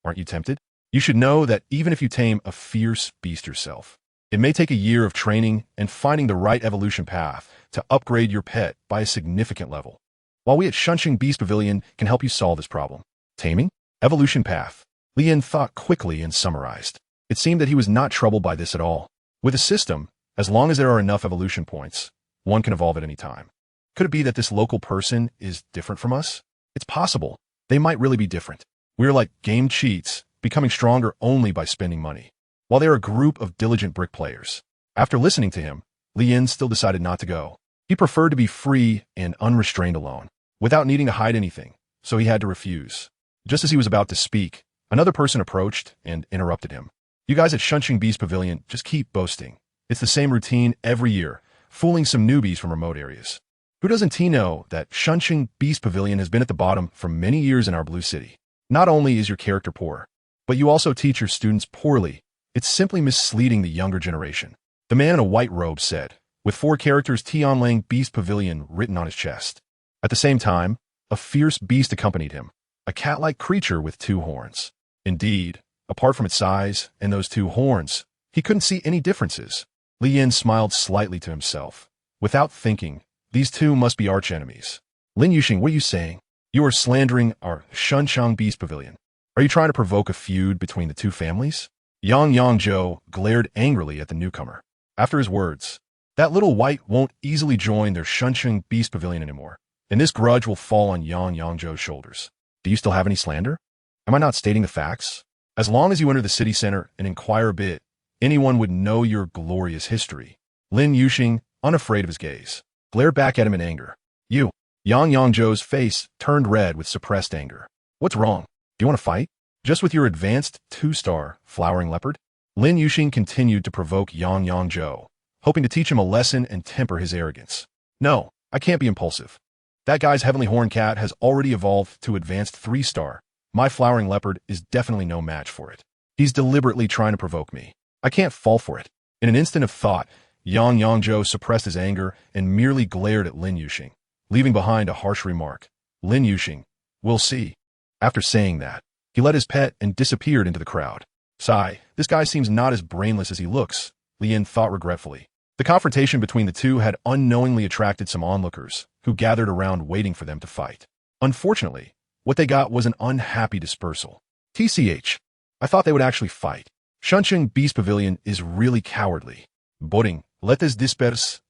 Aren't you tempted? You should know that even if you tame a fierce beast yourself, it may take a year of training and finding the right evolution path to upgrade your pet by a significant level. While we at Shunsheng Beast Pavilion can help you solve this problem. Taming? Evolution path. Li Yin thought quickly and summarized. It seemed that he was not troubled by this at all. With a system, as long as there are enough evolution points, one can evolve at any time. Could it be that this local person is different from us? It's possible. They might really be different. We are like game cheats, becoming stronger only by spending money, while they are a group of diligent brick players. After listening to him, Li Yin still decided not to go. He preferred to be free and unrestrained alone, without needing to hide anything, so he had to refuse. Just as he was about to speak, another person approached and interrupted him. You guys at Shunqing Beast Pavilion just keep boasting. It's the same routine every year, fooling some newbies from remote areas. Who doesn't know that Shunqing Beast Pavilion has been at the bottom for many years in our blue city? Not only is your character poor, but you also teach your students poorly. It's simply misleading the younger generation. The man in a white robe said, with 4 characters Tianlang Beast Pavilion written on his chest. At the same time, a fierce beast accompanied him, a cat-like creature with 2 horns. Indeed, apart from its size and those 2 horns, he couldn't see any differences. Li Yin smiled slightly to himself. Without thinking, these 2 must be archenemies. Lin Yuxing, what are you saying? You are slandering our Shunqing Beast Pavilion. Are you trying to provoke a feud between the 2 families? Yang Yangzhou glared angrily at the newcomer. After his words, that little white won't easily join their Shunqing Beast Pavilion anymore, and this grudge will fall on Yang Yangzhou's shoulders. Do you still have any slander? Am I not stating the facts? As long as you enter the city center and inquire a bit, anyone would know your glorious history. Lin Yuxing, unafraid of his gaze, glared back at him in anger. You. Yang Yangzhou's face turned red with suppressed anger. What's wrong? Do you want to fight? Just with your advanced 2-star flowering leopard? Lin Yuxing continued to provoke Yang Yangzhou, hoping to teach him a lesson and temper his arrogance. No, I can't be impulsive. That guy's heavenly horn cat has already evolved to advanced 3-star. My flowering leopard is definitely no match for it. He's deliberately trying to provoke me. I can't fall for it. In an instant of thought, Yang Yangzhou suppressed his anger and merely glared at Lin Yuxing, leaving behind a harsh remark. Lin Yuxing, we'll see. After saying that, he led his pet and disappeared into the crowd. Sigh, this guy seems not as brainless as he looks, Li Yin thought regretfully. The confrontation between the 2 had unknowingly attracted some onlookers, who gathered around waiting for them to fight. Unfortunately, what they got was an unhappy dispersal. TCH, I thought they would actually fight. Shunqing Beast Pavilion is really cowardly. Boring, let this disperse.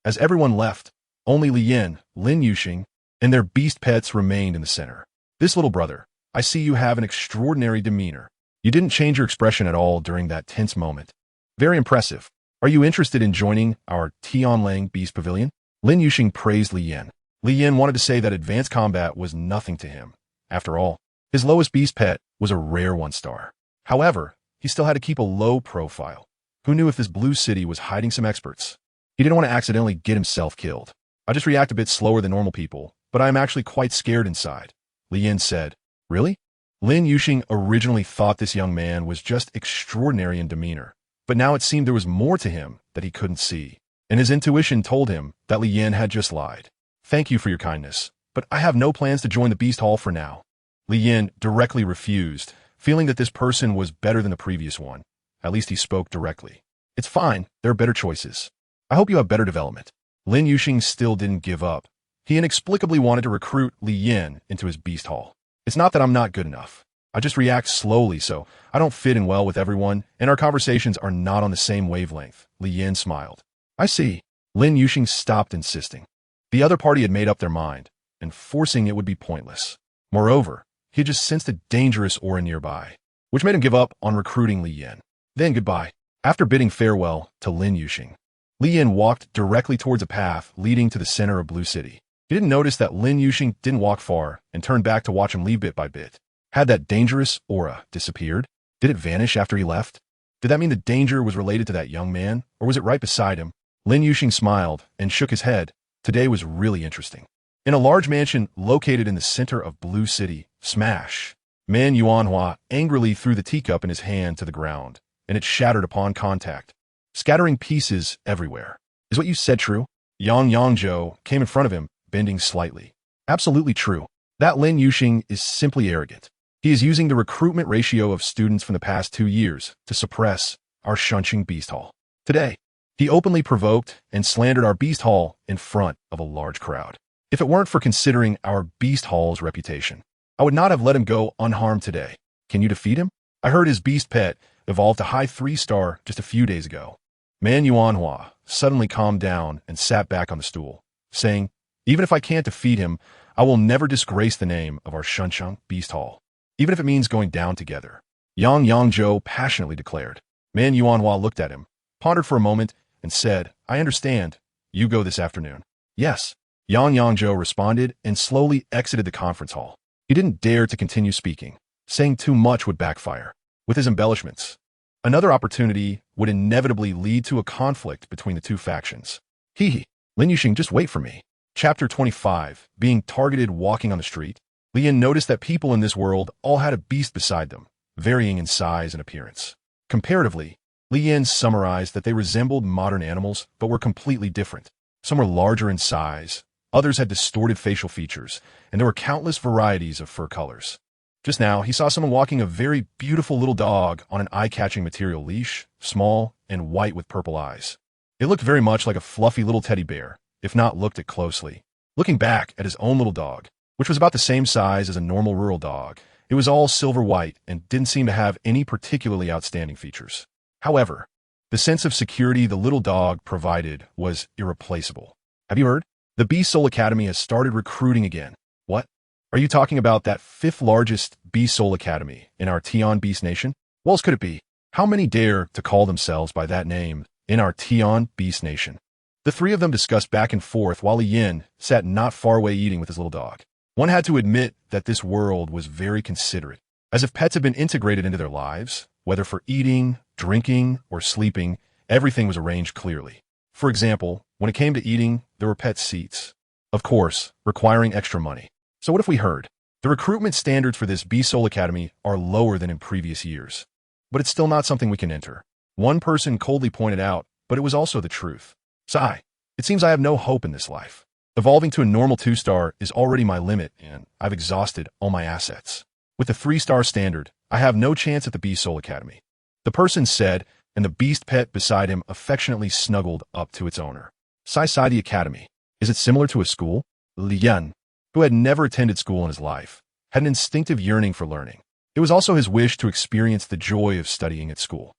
As everyone left, only Li Yin, Lin Yuxing, and their beast pets remained in the center. This little brother, I see you have an extraordinary demeanor. You didn't change your expression at all during that tense moment. Very impressive. Are you interested in joining our Tianlang Beast Pavilion? Lin Yuxing praised Li Yin. Li Yin wanted to say that advanced combat was nothing to him. After all, his lowest beast pet was a rare 1-star. However, he still had to keep a low profile. Who knew if this blue city was hiding some experts? He didn't want to accidentally get himself killed. I just react a bit slower than normal people, but I am actually quite scared inside, Li Yin said. Really? Lin Yuxing originally thought this young man was just extraordinary in demeanor, but now it seemed there was more to him that he couldn't see, and his intuition told him that Li Yin had just lied. Thank you for your kindness, but I have no plans to join the Beast Hall for now. Li Yin directly refused, feeling that this person was better than the previous one. At least he spoke directly. It's fine, there are better choices. I hope you have better development. Lin Yuxing still didn't give up. He inexplicably wanted to recruit Li Yin into his Beast Hall. It's not that I'm not good enough. I just react slowly, so I don't fit in well with everyone, and our conversations are not on the same wavelength. Li Yin smiled. I see. Lin Yuxing stopped insisting. The other party had made up their mind, and forcing it would be pointless. Moreover, he had just sensed a dangerous aura nearby, which made him give up on recruiting Li Yin. Then goodbye. After bidding farewell to Lin Yuxing, Li Yin walked directly towards a path leading to the center of Blue City. He didn't notice that Lin Yuxing didn't walk far and turned back to watch him leave bit by bit. Had that dangerous aura disappeared? Did it vanish after he left? Did that mean the danger was related to that young man, or was it right beside him? Lin Yuxing smiled and shook his head. Today was really interesting. In a large mansion located in the center of Blue City, smash! Man Yuanhua angrily threw the teacup in his hand to the ground, and it shattered upon contact, scattering pieces everywhere. Is what you said true? Yang Yangzhou came in front of him, bending slightly. Absolutely true. That Lin Yuxing is simply arrogant. He is using the recruitment ratio of students from the past 2 years to suppress our Shunqing Beast Hall. Today, he openly provoked and slandered our Beast Hall in front of a large crowd. If it weren't for considering our Beast Hall's reputation, I would not have let him go unharmed today. Can you defeat him? I heard his beast pet evolved to high 3-star just a few days ago. Man Yuanhua suddenly calmed down and sat back on the stool, saying, even if I can't defeat him, I will never disgrace the name of our Shunqing Beast Hall, even if it means going down together. Yang Yangzhou passionately declared. Man Yuanhua looked at him, pondered for a moment, and said, I understand. You go this afternoon. Yes. Yang Yangzhou responded and slowly exited the conference hall. He didn't dare to continue speaking. Saying too much would backfire. With his embellishments, another opportunity would inevitably lead to a conflict between the two factions. Hee. Lin Yuxing, just wait for me. Chapter 25. Being targeted walking on the street. Li Yin noticed that people in this world all had a beast beside them, varying in size and appearance. Comparatively, Li Yin summarized that they resembled modern animals but were completely different. Some were larger in size, others had distorted facial features, and there were countless varieties of fur colors. Just now, he saw someone walking a very beautiful little dog on an eye-catching material leash, small and white with purple eyes. It looked very much like a fluffy little teddy bear, if not looked at closely. Looking back at his own little dog, which was about the same size as a normal rural dog, it was all silver white and didn't seem to have any particularly outstanding features. However, the sense of security the little dog provided was irreplaceable. Have you heard? The Beast Soul Academy has started recruiting again. What? Are you talking about that fifth largest Beast Soul Academy in our Tian Beast Nation? What else could it be? How many dare to call themselves by that name in our Tian Beast Nation? The three of them discussed back and forth while Li Yin sat not far away eating with his little dog. One had to admit that this world was very considerate, as if pets had been integrated into their lives, whether for eating, drinking, or sleeping, everything was arranged clearly. For example, when it came to eating, there were pet seats. Of course, requiring extra money. So what if we heard? The recruitment standards for this Beast Soul Academy are lower than in previous years. But it's still not something we can enter. One person coldly pointed out, but it was also the truth. Sigh. It seems I have no hope in this life. Evolving to a normal 2-star is already my limit, and I've exhausted all my assets. With the 3-star standard, I have no chance at the Beast Soul Academy. The person said, and the beast pet beside him affectionately snuggled up to its owner. Sai the Academy. Is it similar to a school? Li Yan, who had never attended school in his life, had an instinctive yearning for learning. It was also his wish to experience the joy of studying at school.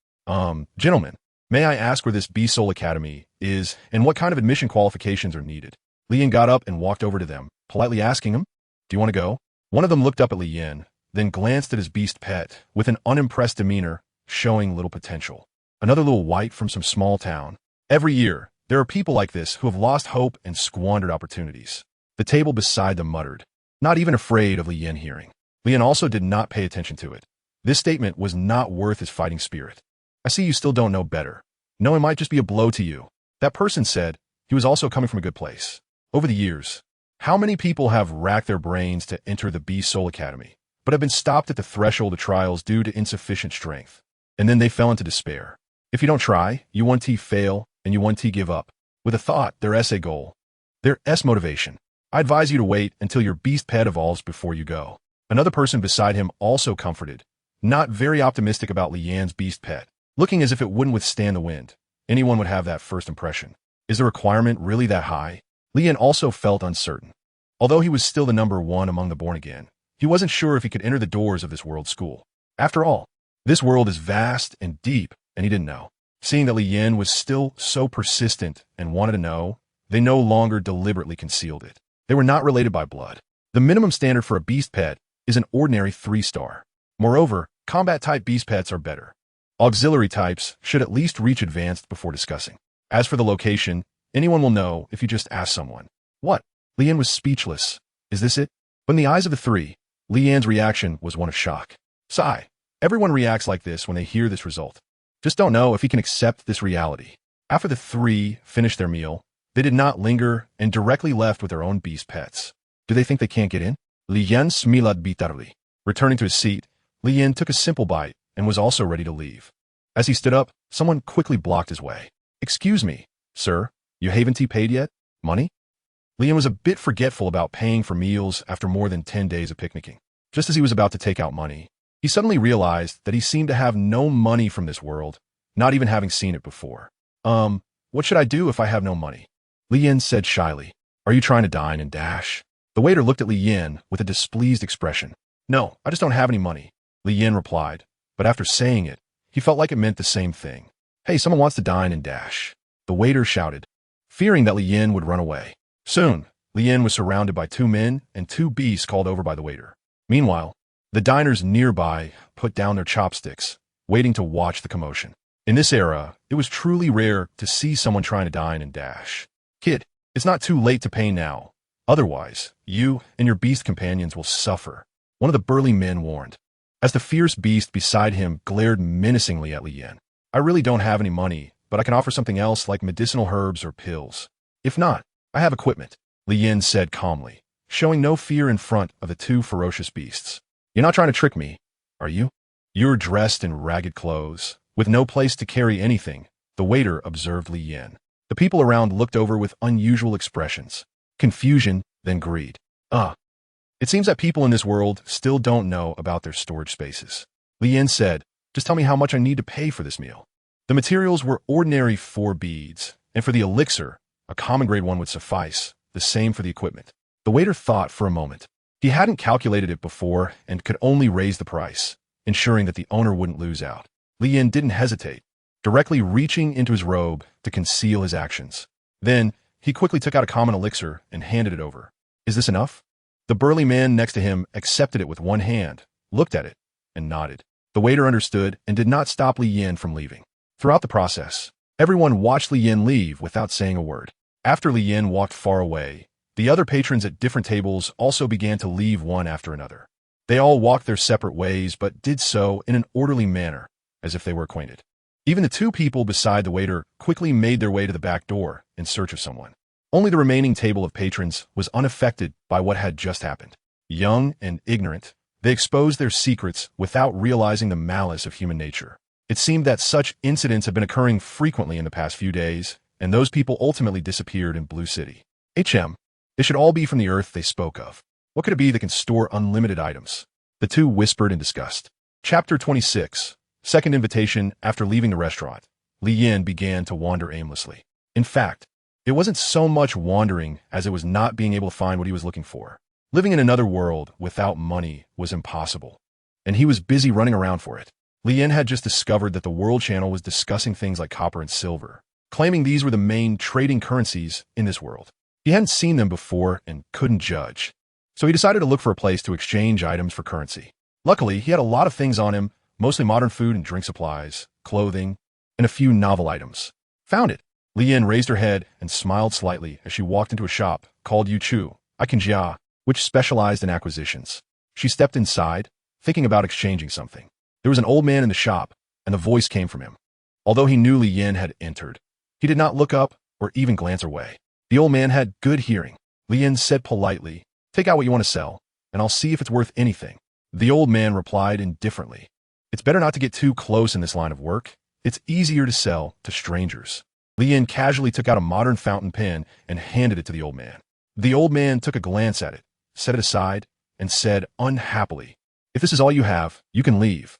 Gentlemen, may I ask where this Beast Soul Academy is and what kind of admission qualifications are needed? Li Yin got up and walked over to them, politely asking them, do you want to go? One of them looked up at Li Yin, then glanced at his beast pet with an unimpressed demeanor, showing little potential. Another little white from some small town. Every year, there are people like this who have lost hope and squandered opportunities. The table beside them muttered, not even afraid of Li Yin hearing. Li Yin also did not pay attention to it. This statement was not worth his fighting spirit. I see you still don't know better. No, it might just be a blow to you. That person said he was also coming from a good place. Over the years, how many people have racked their brains to enter the Beast Soul Academy, but have been stopped at the threshold of trials due to insufficient strength, and then they fell into despair. If you don't try, you 1T fail, and you 1T give up. With a thought, their essay goal, their S motivation. I advise you to wait until your beast pet evolves before you go. Another person beside him also comforted, not very optimistic about Li Yan's beast pet, looking as if it wouldn't withstand the wind. Anyone would have that first impression. Is the requirement really that high? Li Yan also felt uncertain. Although he was still the number one among the born again, he wasn't sure if he could enter the doors of this world school. After all, this world is vast and deep, and he didn't know. Seeing that Li Yin was still so persistent and wanted to know, they no longer deliberately concealed it. They were not related by blood. The minimum standard for a beast pet is an ordinary 3-star. Moreover, combat-type beast pets are better. Auxiliary types should at least reach advanced before discussing. As for the location, anyone will know if you just ask someone. What? Li Yin was speechless. Is this it? But in the eyes of the three, Li Yan's reaction was one of shock. Sigh. Everyone reacts like this when they hear this result. Just don't know if he can accept this reality. After the three finished their meal, they did not linger and directly left with their own beast pets. Do they think they can't get in? Li Yan smiled bitterly. Returning to his seat, Li Yin took a simple bite and was also ready to leave. As he stood up, someone quickly blocked his way. Excuse me, sir, you haven't paid yet? Money? Li Yin was a bit forgetful about paying for meals after more than 10 days of picnicking. Just as he was about to take out money, he suddenly realized that he seemed to have no money from this world, not even having seen it before. What should I do if I have no money? Li Yin said shyly. Are you trying to dine and dash? The waiter looked at Li Yin with a displeased expression. No, I just don't have any money, Li Yin replied, but after saying it, he felt like it meant the same thing. Hey, someone wants to dine and dash. The waiter shouted, fearing that Li Yin would run away. Soon, Li Yin was surrounded by 2 men and 2 beasts called over by the waiter. Meanwhile, the diners nearby put down their chopsticks, waiting to watch the commotion. In this era, it was truly rare to see someone trying to dine and dash. Kid, it's not too late to pay now. Otherwise, you and your beast companions will suffer, one of the burly men warned, as the fierce beast beside him glared menacingly at Li Yan. I really don't have any money, but I can offer something else like medicinal herbs or pills. If not, I have equipment, Li Yan said calmly, showing no fear in front of the two ferocious beasts. You're not trying to trick me, are you? You're dressed in ragged clothes, with no place to carry anything, the waiter observed Li Yan. The people around looked over with unusual expressions. Confusion, then greed. It seems that people in this world still don't know about their storage spaces. Li Yan said, just tell me how much I need to pay for this meal. The materials were ordinary 4 beads, and for the elixir, a common grade 1 would suffice, the same for the equipment. The waiter thought for a moment. He hadn't calculated it before and could only raise the price, ensuring that the owner wouldn't lose out. Li Yan didn't hesitate, directly reaching into his robe to conceal his actions. Then, he quickly took out a common elixir and handed it over. Is this enough? The burly man next to him accepted it with one hand, looked at it, and nodded. The waiter understood and did not stop Li Yan from leaving. Throughout the process, everyone watched Li Yan leave without saying a word. After Li Yan walked far away, the other patrons at different tables also began to leave one after another. They all walked their separate ways, but did so in an orderly manner, as if they were acquainted. Even the 2 people beside the waiter quickly made their way to the back door in search of someone. Only the remaining table of patrons was unaffected by what had just happened. Young and ignorant, they exposed their secrets without realizing the malice of human nature. It seemed that such incidents had been occurring frequently in the past few days, and those people ultimately disappeared in Blue City. It should all be from the earth they spoke of. What could it be that can store unlimited items? The 2 whispered in disgust. Chapter 26. Second invitation. After leaving the restaurant, Li Yan began to wander aimlessly. In fact, it wasn't so much wandering as it was not being able to find what he was looking for. Living in another world without money was impossible, and he was busy running around for it. Li Yan had just discovered that the World Channel was discussing things like copper and silver, claiming these were the main trading currencies in this world. He hadn't seen them before and couldn't judge, so he decided to look for a place to exchange items for currency. Luckily, he had a lot of things on him, mostly modern food and drink supplies, clothing, and a few novel items. Found it. Li Yan raised her head and smiled slightly as she walked into a shop called Yuchu, Ikanjia, which specialized in acquisitions. She stepped inside, thinking about exchanging something. There was an old man in the shop, and the voice came from him. Although he knew Li Yan had entered, he did not look up or even glance her way. The old man had good hearing. Li Yan said politely, take out what you want to sell, and I'll see if it's worth anything. The old man replied indifferently, it's better not to get too close in this line of work. It's easier to sell to strangers. Li Yan casually took out a modern fountain pen and handed it to the old man. The old man took a glance at it, set it aside, and said unhappily, if this is all you have, you can leave.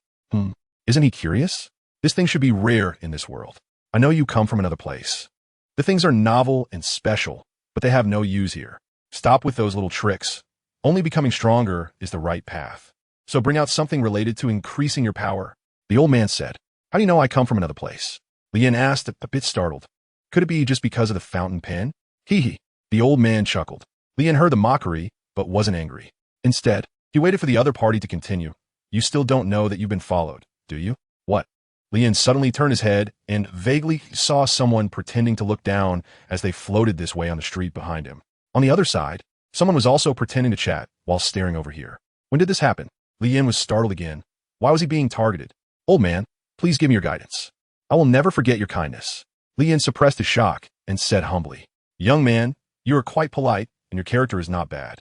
Isn't he curious? This thing should be rare in this world. I know you come from another place. The things are novel and special, but they have no use here. Stop with those little tricks. Only becoming stronger is the right path. So bring out something related to increasing your power. The old man said, how do you know I come from another place? Li Yan asked, a bit startled. Could it be just because of the fountain pen? Hee. The old man chuckled. Li Yan heard the mockery, but wasn't angry. Instead, he waited for the other party to continue. You still don't know that you've been followed, do you? What? Li Yan suddenly turned his head and vaguely saw someone pretending to look down as they floated this way on the street behind him. On the other side, someone was also pretending to chat while staring over here. When did this happen? Li Yan was startled again. Why was he being targeted? Old man, please give me your guidance. I will never forget your kindness. Li Yan suppressed his shock and said humbly, young man, you are quite polite and your character is not bad.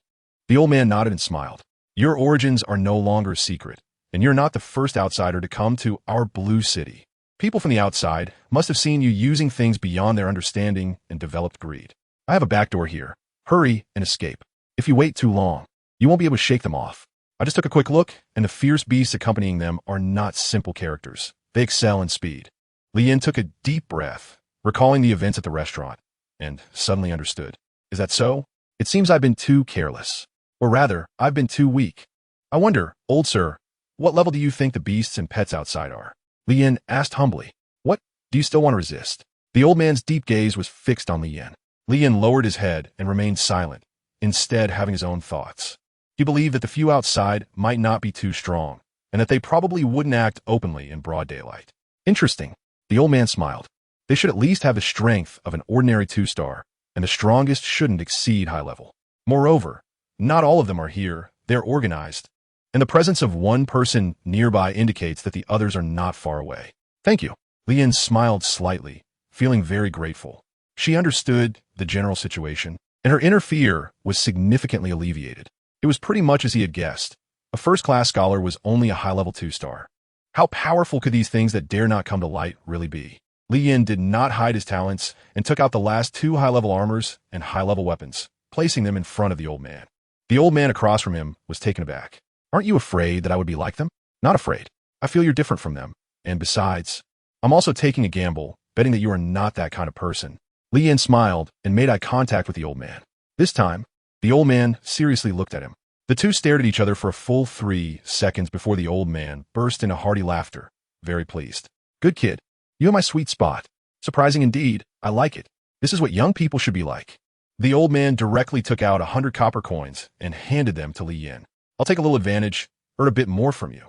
The old man nodded and smiled. Your origins are no longer a secret, and you're not the first outsider to come to our Blue City. People from the outside must have seen you using things beyond their understanding and developed greed. I have a back door here. Hurry and escape. If you wait too long, you won't be able to shake them off. I just took a quick look, and the fierce beasts accompanying them are not simple characters. They excel in speed. Li Yan took a deep breath, recalling the events at the restaurant, and suddenly understood. Is that so? It seems I've been too careless. Or rather, I've been too weak. I wonder, old sir, what level do you think the beasts and pets outside are? Li Yan asked humbly. What? Do you still want to resist? The old man's deep gaze was fixed on Li Yan. Li Yan lowered his head and remained silent, instead having his own thoughts. He believed that the few outside might not be too strong, and that they probably wouldn't act openly in broad daylight. Interesting. The old man smiled. They should at least have the strength of an ordinary 2-star, and the strongest shouldn't exceed high level. Moreover, not all of them are here, they're organized, and the presence of one person nearby indicates that the others are not far away. Thank you. Lian smiled slightly, feeling very grateful. She understood the general situation, and her inner fear was significantly alleviated. It was pretty much as he had guessed. A first-class scholar was only a high-level 2-star. How powerful could these things that dare not come to light really be? Li Yin did not hide his talents and took out the last 2 high-level armors and high-level weapons, placing them in front of the old man. The old man across from him was taken aback. Aren't you afraid that I would be like them? Not afraid. I feel you're different from them. And besides, I'm also taking a gamble, betting that you are not that kind of person. Li Yin smiled and made eye contact with the old man. This time, the old man seriously looked at him. The two stared at each other for a full 3 seconds before the old man burst into hearty laughter, very pleased. Good kid. You have my sweet spot. Surprising indeed. I like it. This is what young people should be like. The old man directly took out 100 copper coins and handed them to Li Yin. I'll take a little advantage, earn a bit more from you.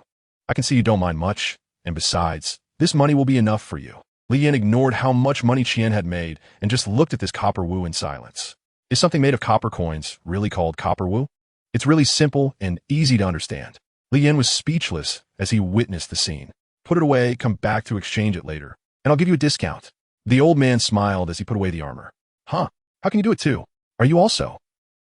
I can see you don't mind much, and besides, this money will be enough for you. Li Yin ignored how much money Qian had made and just looked at this copper wu in silence. Is something made of copper coins really called copper wu? It's really simple and easy to understand. Li Yin was speechless as he witnessed the scene. Put it away, come back to exchange it later, and I'll give you a discount. The old man smiled as he put away the armor. Huh, how can you do it too? Are you also?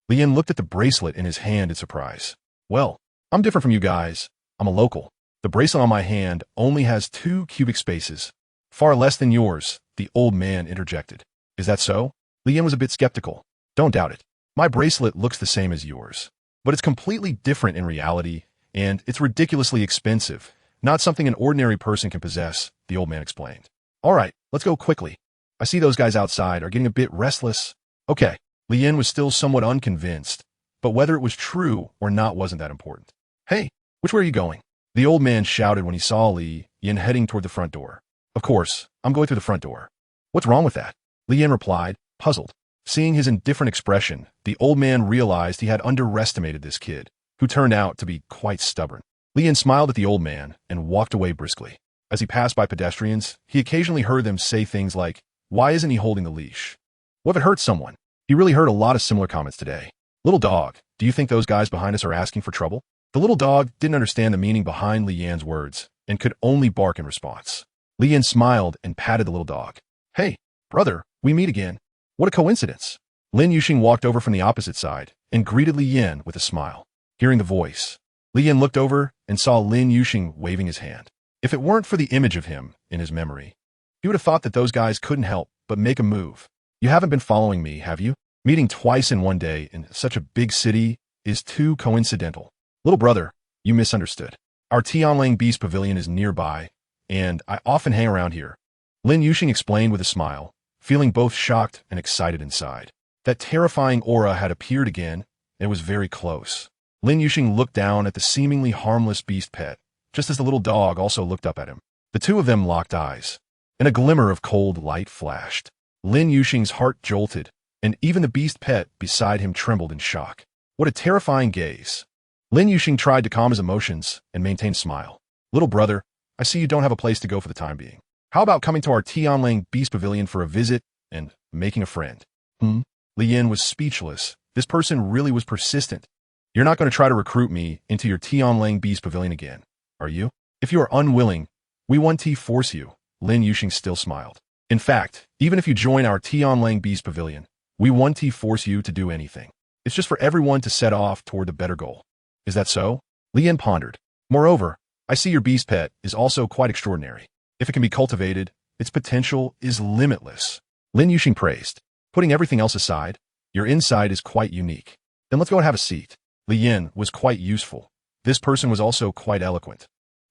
Li Yin looked at the bracelet in his hand in surprise. Well, I'm different from you guys. I'm a local. The bracelet on my hand only has 2 cubic spaces. Far less than yours, the old man interjected. Is that so? Li Yin was a bit skeptical. Don't doubt it. My bracelet looks the same as yours. But it's completely different in reality, and it's ridiculously expensive. Not something an ordinary person can possess, the old man explained. All right, let's go quickly. I see those guys outside are getting a bit restless. Okay, Li Yin was still somewhat unconvinced, but whether it was true or not wasn't that important. Hey, which way are you going? The old man shouted when he saw Li Yin heading toward the front door. Of course, I'm going through the front door. What's wrong with that? Li Yin replied, puzzled. Seeing his indifferent expression, the old man realized he had underestimated this kid, who turned out to be quite stubborn. Li Yin smiled at the old man and walked away briskly. As he passed by pedestrians, he occasionally heard them say things like, why isn't he holding the leash? What if it hurt someone? He really heard a lot of similar comments today. Little dog, do you think those guys behind us are asking for trouble? The little dog didn't understand the meaning behind Li Yan's words and could only bark in response. Li Yin smiled and patted the little dog. Hey, brother, we meet again. What a coincidence. Lin Yuxing walked over from the opposite side and greeted Li Yin with a smile. Hearing the voice, Li Yin looked over and saw Lin Yuxing waving his hand. If it weren't for the image of him in his memory, he would have thought that those guys couldn't help but make a move. You haven't been following me, have you? Meeting twice in one day in such a big city is too coincidental. Little brother, you misunderstood. Our Tianlang Beast Pavilion is nearby, and I often hang around here. Lin Yuxing explained with a smile, feeling both shocked and excited inside. That terrifying aura had appeared again, and it was very close. Lin Yuxing looked down at the seemingly harmless beast pet, just as the little dog also looked up at him. The two of them locked eyes, and a glimmer of cold light flashed. Lin Yuxing's heart jolted, and even the beast pet beside him trembled in shock. What a terrifying gaze. Lin Yuxing tried to calm his emotions and maintain a smile. Little brother, I see you don't have a place to go for the time being. How about coming to our Tianlang Beast Pavilion for a visit and making a friend? Li Yin was speechless. This person really was persistent. You're not going to try to recruit me into your Tianlang Beast Pavilion again, are you? If you are unwilling, we 1T force you. Lin Yuxing still smiled. In fact, even if you join our Tianlang Beast Pavilion, we 1T force you to do anything. It's just for everyone to set off toward the better goal. Is that so? Li Yin pondered. Moreover, I see your beast pet is also quite extraordinary. If it can be cultivated, its potential is limitless. Lin Yuxing praised. Putting everything else aside, your inside is quite unique. Then let's go and have a seat. Li Yin was quite useful. This person was also quite eloquent.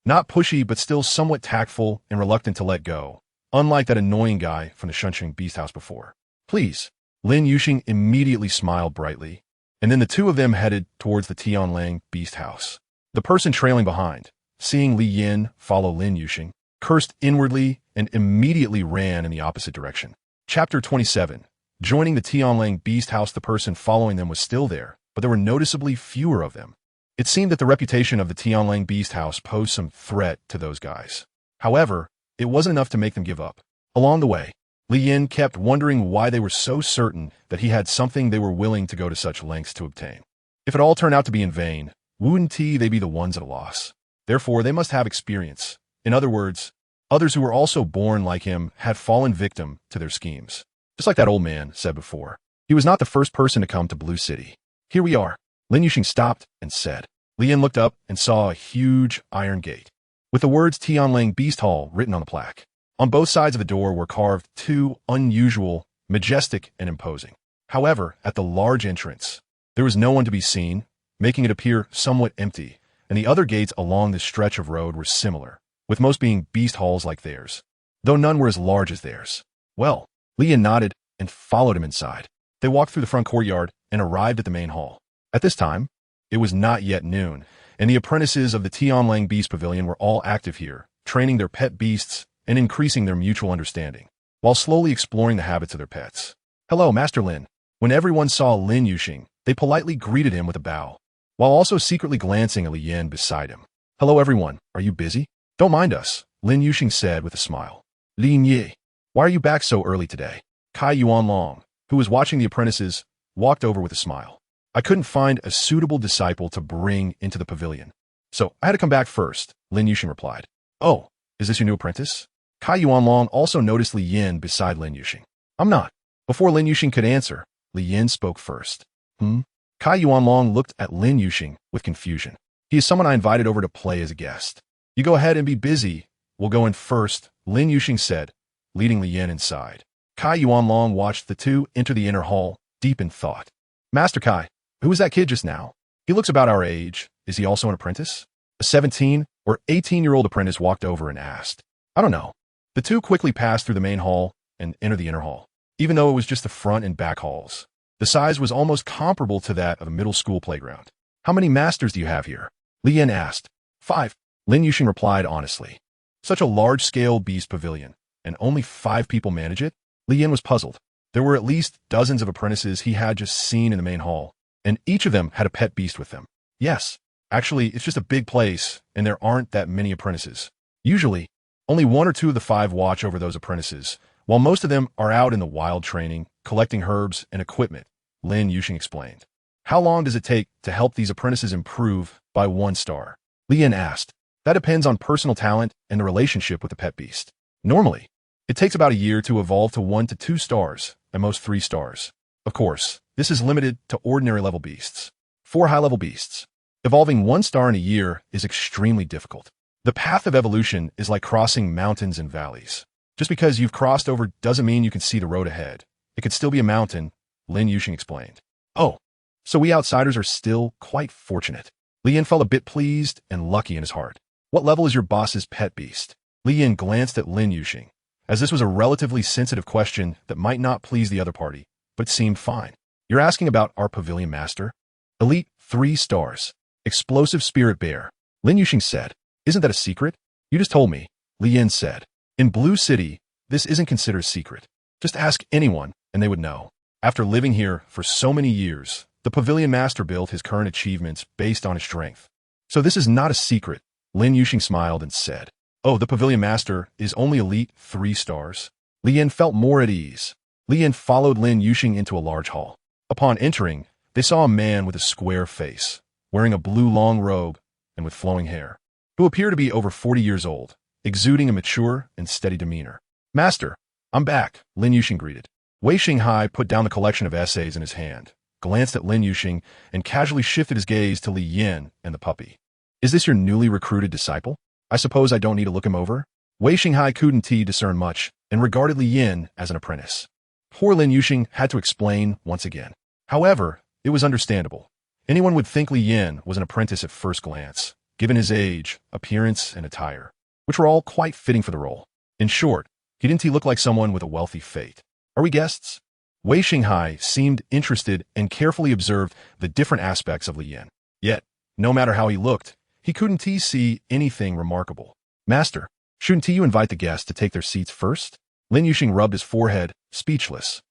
Not pushy, but still somewhat tactful and reluctant to let go, unlike that annoying guy from the Shunqing Beast House before. Please. Lin Yuxing immediately smiled brightly, and then the two of them headed towards the Tianlang Beast House. The person trailing behind, seeing Li Yin follow Lin Yuxing, cursed inwardly and immediately ran in the opposite direction. Chapter 27. Joining the Tianlang Beast House, the person following them was still there, but there were noticeably fewer of them. It seemed that the reputation of the Tianlang Beast House posed some threat to those guys. However, it wasn't enough to make them give up. Along the way, Li Yin kept wondering why they were so certain that he had something they were willing to go to such lengths to obtain. If it all turned out to be in vain, wouldn't they be the ones at a loss? Therefore, they must have experience. In other words, others who were also born like him had fallen victim to their schemes. Just like that old man said before. He was not the first person to come to Blue City. Here we are. Lin Yuxing stopped and said. Li Yin looked up and saw a huge iron gate with the words Tianlang Beast Hall written on the plaque. On both sides of the door were carved two unusual, majestic, and imposing. However, at the large entrance, there was no one to be seen, making it appear somewhat empty, and the other gates along this stretch of road were similar, with most being beast halls like theirs, though none were as large as theirs. Well, Li Yin nodded and followed him inside. They walked through the front courtyard and arrived at the main hall. At this time, it was not yet noon, and the apprentices of the Tianlang Beast Pavilion were all active here, training their pet beasts and increasing their mutual understanding, while slowly exploring the habits of their pets. Hello, Master Lin. When everyone saw Lin Yuxing, they politely greeted him with a bow, while also secretly glancing at Li Yin beside him. Hello, everyone. Are you busy? Don't mind us, Lin Yuxing said with a smile. Lin Yi, why are you back so early today? Kai Yuanlong, who was watching the apprentices, walked over with a smile. I couldn't find a suitable disciple to bring into the pavilion, so I had to come back first, Lin Yuxing replied. Oh, is this your new apprentice? Kai Yuanlong also noticed Li Yin beside Lin Yuxing. I'm not. Before Lin Yuxing could answer, Li Yin spoke first. Kai Yuanlong looked at Lin Yuxing with confusion. He is someone I invited over to play as a guest. You go ahead and be busy. We'll go in first, Lin Yuxing said, leading Li Yin inside. Kai Yuanlong watched the two enter the inner hall, deep in thought. Master Kai, who is that kid just now? He looks about our age. Is he also an apprentice? A 17 or 18-year-old apprentice walked over and asked. I don't know. The two quickly passed through the main hall and entered the inner hall, even though it was just the front and back halls. The size was almost comparable to that of a middle school playground. How many masters do you have here? Li Yin asked. 5. Lin Yuxing replied honestly. Such a large-scale beast pavilion, and only 5 people manage it? Li Yin was puzzled. There were at least dozens of apprentices he had just seen in the main hall, and each of them had a pet beast with them. Yes, actually, it's just a big place, and there aren't that many apprentices. Usually, only 1 or 2 of the 5 watch over those apprentices, while most of them are out in the wild training, collecting herbs and equipment, Lin Yuxing explained. How long does it take to help these apprentices improve by 1 star? Li Yin asked. That depends on personal talent and the relationship with the pet beast. Normally, it takes about a year to evolve to 1 to 2 stars, at most 3 stars. Of course, this is limited to ordinary level beasts. For high-level beasts, evolving 1 star in a year is extremely difficult. The path of evolution is like crossing mountains and valleys. Just because you've crossed over doesn't mean you can see the road ahead. It could still be a mountain, Lin Yuxing explained. Oh, so we outsiders are still quite fortunate. Li Yin felt a bit pleased and lucky in his heart. What level is your boss's pet beast? Li Yin glanced at Lin Yuxing, as this was a relatively sensitive question that might not please the other party, but seemed fine. You're asking about our pavilion master? Elite 3 stars. Explosive spirit bear. Lin Yuxing said. Isn't that a secret? You just told me, Li Yin said. In Blue City, this isn't considered a secret. Just ask anyone, and they would know. After living here for so many years, the pavilion master built his current achievements based on his strength. So this is not a secret, Lin Yuxing smiled and said. Oh, the pavilion master is only elite 3 stars. Li Yin felt more at ease. Li Yin followed Lin Yuxing into a large hall. Upon entering, they saw a man with a square face, wearing a blue long robe and with flowing hair, who appeared to be over 40 years old, exuding a mature and steady demeanor. Master, I'm back, Lin Yuxing greeted. Wei Xinghai put down the collection of essays in his hand, glanced at Lin Yuxing, and casually shifted his gaze to Li Yin and the puppy. Is this your newly recruited disciple? I suppose I don't need to look him over? Wei Xinghai couldn't discern much, and regarded Li Yin as an apprentice. Poor Lin Yuxing had to explain once again. However, it was understandable. Anyone would think Li Yin was an apprentice at first glance, given his age, appearance, and attire, which were all quite fitting for the role. In short, didn't he look like someone with a wealthy fate? Are we guests? Wei Xinghai seemed interested and carefully observed the different aspects of Li Yin. Yet, no matter how he looked, he couldn't see anything remarkable. Master, shouldn't you invite the guests to take their seats first? Lin Yuxing rubbed his forehead, speechless.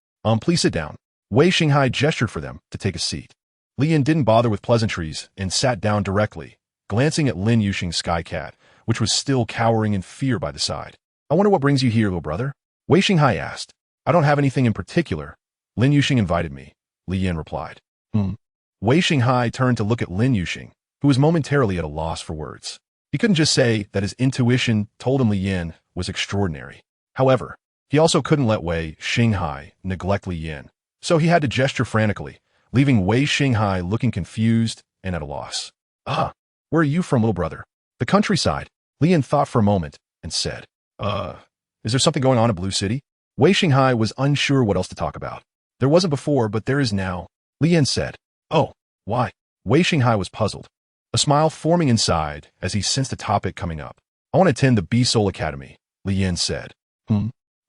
Please sit down. Wei Xinghai gestured for them to take a seat. Li Yin didn't bother with pleasantries and sat down directly, glancing at Lin Yuxing's sky cat, which was still cowering in fear by the side. I wonder what brings you here, little brother? Wei Xinghai asked. I don't have anything in particular. Lin Yuxing invited me, Li Yin replied. Wei Xinghai turned to look at Lin Yuxing, who was momentarily at a loss for words. He couldn't just say that his intuition told him Li Yin was extraordinary. However, he also couldn't let Wei Xinghai neglect Li Yin, so he had to gesture frantically, leaving Wei Xinghai looking confused and at a loss. Ah, where are you from, little brother? The countryside. Li Yin thought for a moment and said, is there something going on in Blue City? Wei Xinghai was unsure what else to talk about. There wasn't before, but there is now. Li Yin said, oh, why? Wei Xinghai was puzzled, a smile forming inside as he sensed the topic coming up. I want to attend the B-Soul Academy, Li Yin said.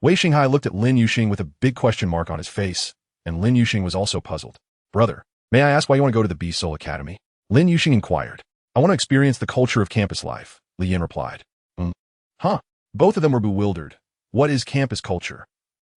Wei Xinghai looked at Lin Yuxing with a big question mark on his face, and Lin Yuxing was also puzzled. Brother, may I ask why you want to go to the B-Soul Academy? Lin Yuxing inquired. I want to experience the culture of campus life, Li Yin replied. Huh? Both of them were bewildered. What is campus culture?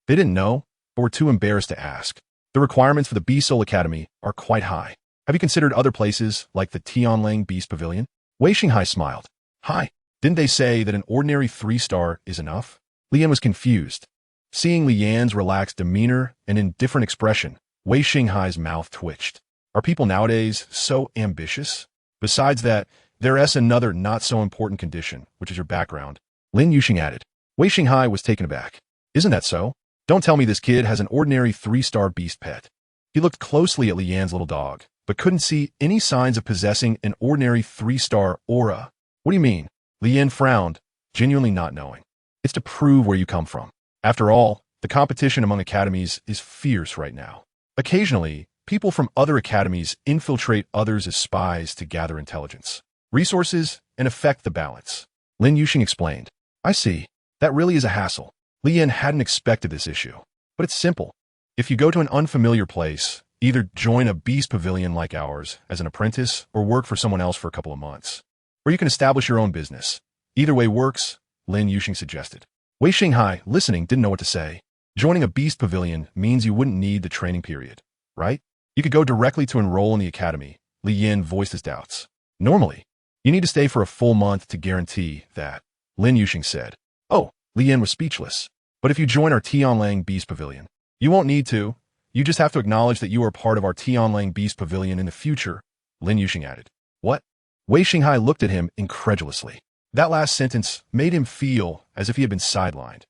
They didn't know, but were too embarrassed to ask. The requirements for the B-Soul Academy are quite high. Have you considered other places like the Tianlang Beast Pavilion? Wei Xinghai smiled. Hi, didn't they say that an ordinary 3-star is enough? Li Yin was confused. Seeing Li Yan's relaxed demeanor and indifferent expression, Wei Xinghai's mouth twitched. Are people nowadays so ambitious? Besides that, there is another not-so-important condition, which is your background. Lin Yuxing added. Wei Xinghai was taken aback. Isn't that so? Don't tell me this kid has an ordinary 3-star beast pet. He looked closely at Li Yan's little dog, but couldn't see any signs of possessing an ordinary 3-star aura. What do you mean? Li Yan frowned, genuinely not knowing. It's to prove where you come from. After all, the competition among academies is fierce right now. Occasionally, people from other academies infiltrate others as spies to gather intelligence, resources, and affect the balance. Lin Yuxing explained. I see. That really is a hassle. Li Yan hadn't expected this issue. But it's simple. If you go to an unfamiliar place, either join a beast pavilion like ours as an apprentice or work for someone else for a couple of months. Or you can establish your own business. Either way works, Lin Yuxing suggested. Wei Xinghai, listening, didn't know what to say. Joining a beast pavilion means you wouldn't need the training period, right? You could go directly to enroll in the academy. Li Yin voiced his doubts. Normally, you need to stay for a full month to guarantee that, Lin Yuxing said. Oh, Li Yin was speechless. But if you join our Tianlang Beast Pavilion, you won't need to. You just have to acknowledge that you are part of our Tianlang Beast Pavilion in the future, Lin Yuxing added. What? Wei Xinghai looked at him incredulously. That last sentence made him feel as if he had been sidelined.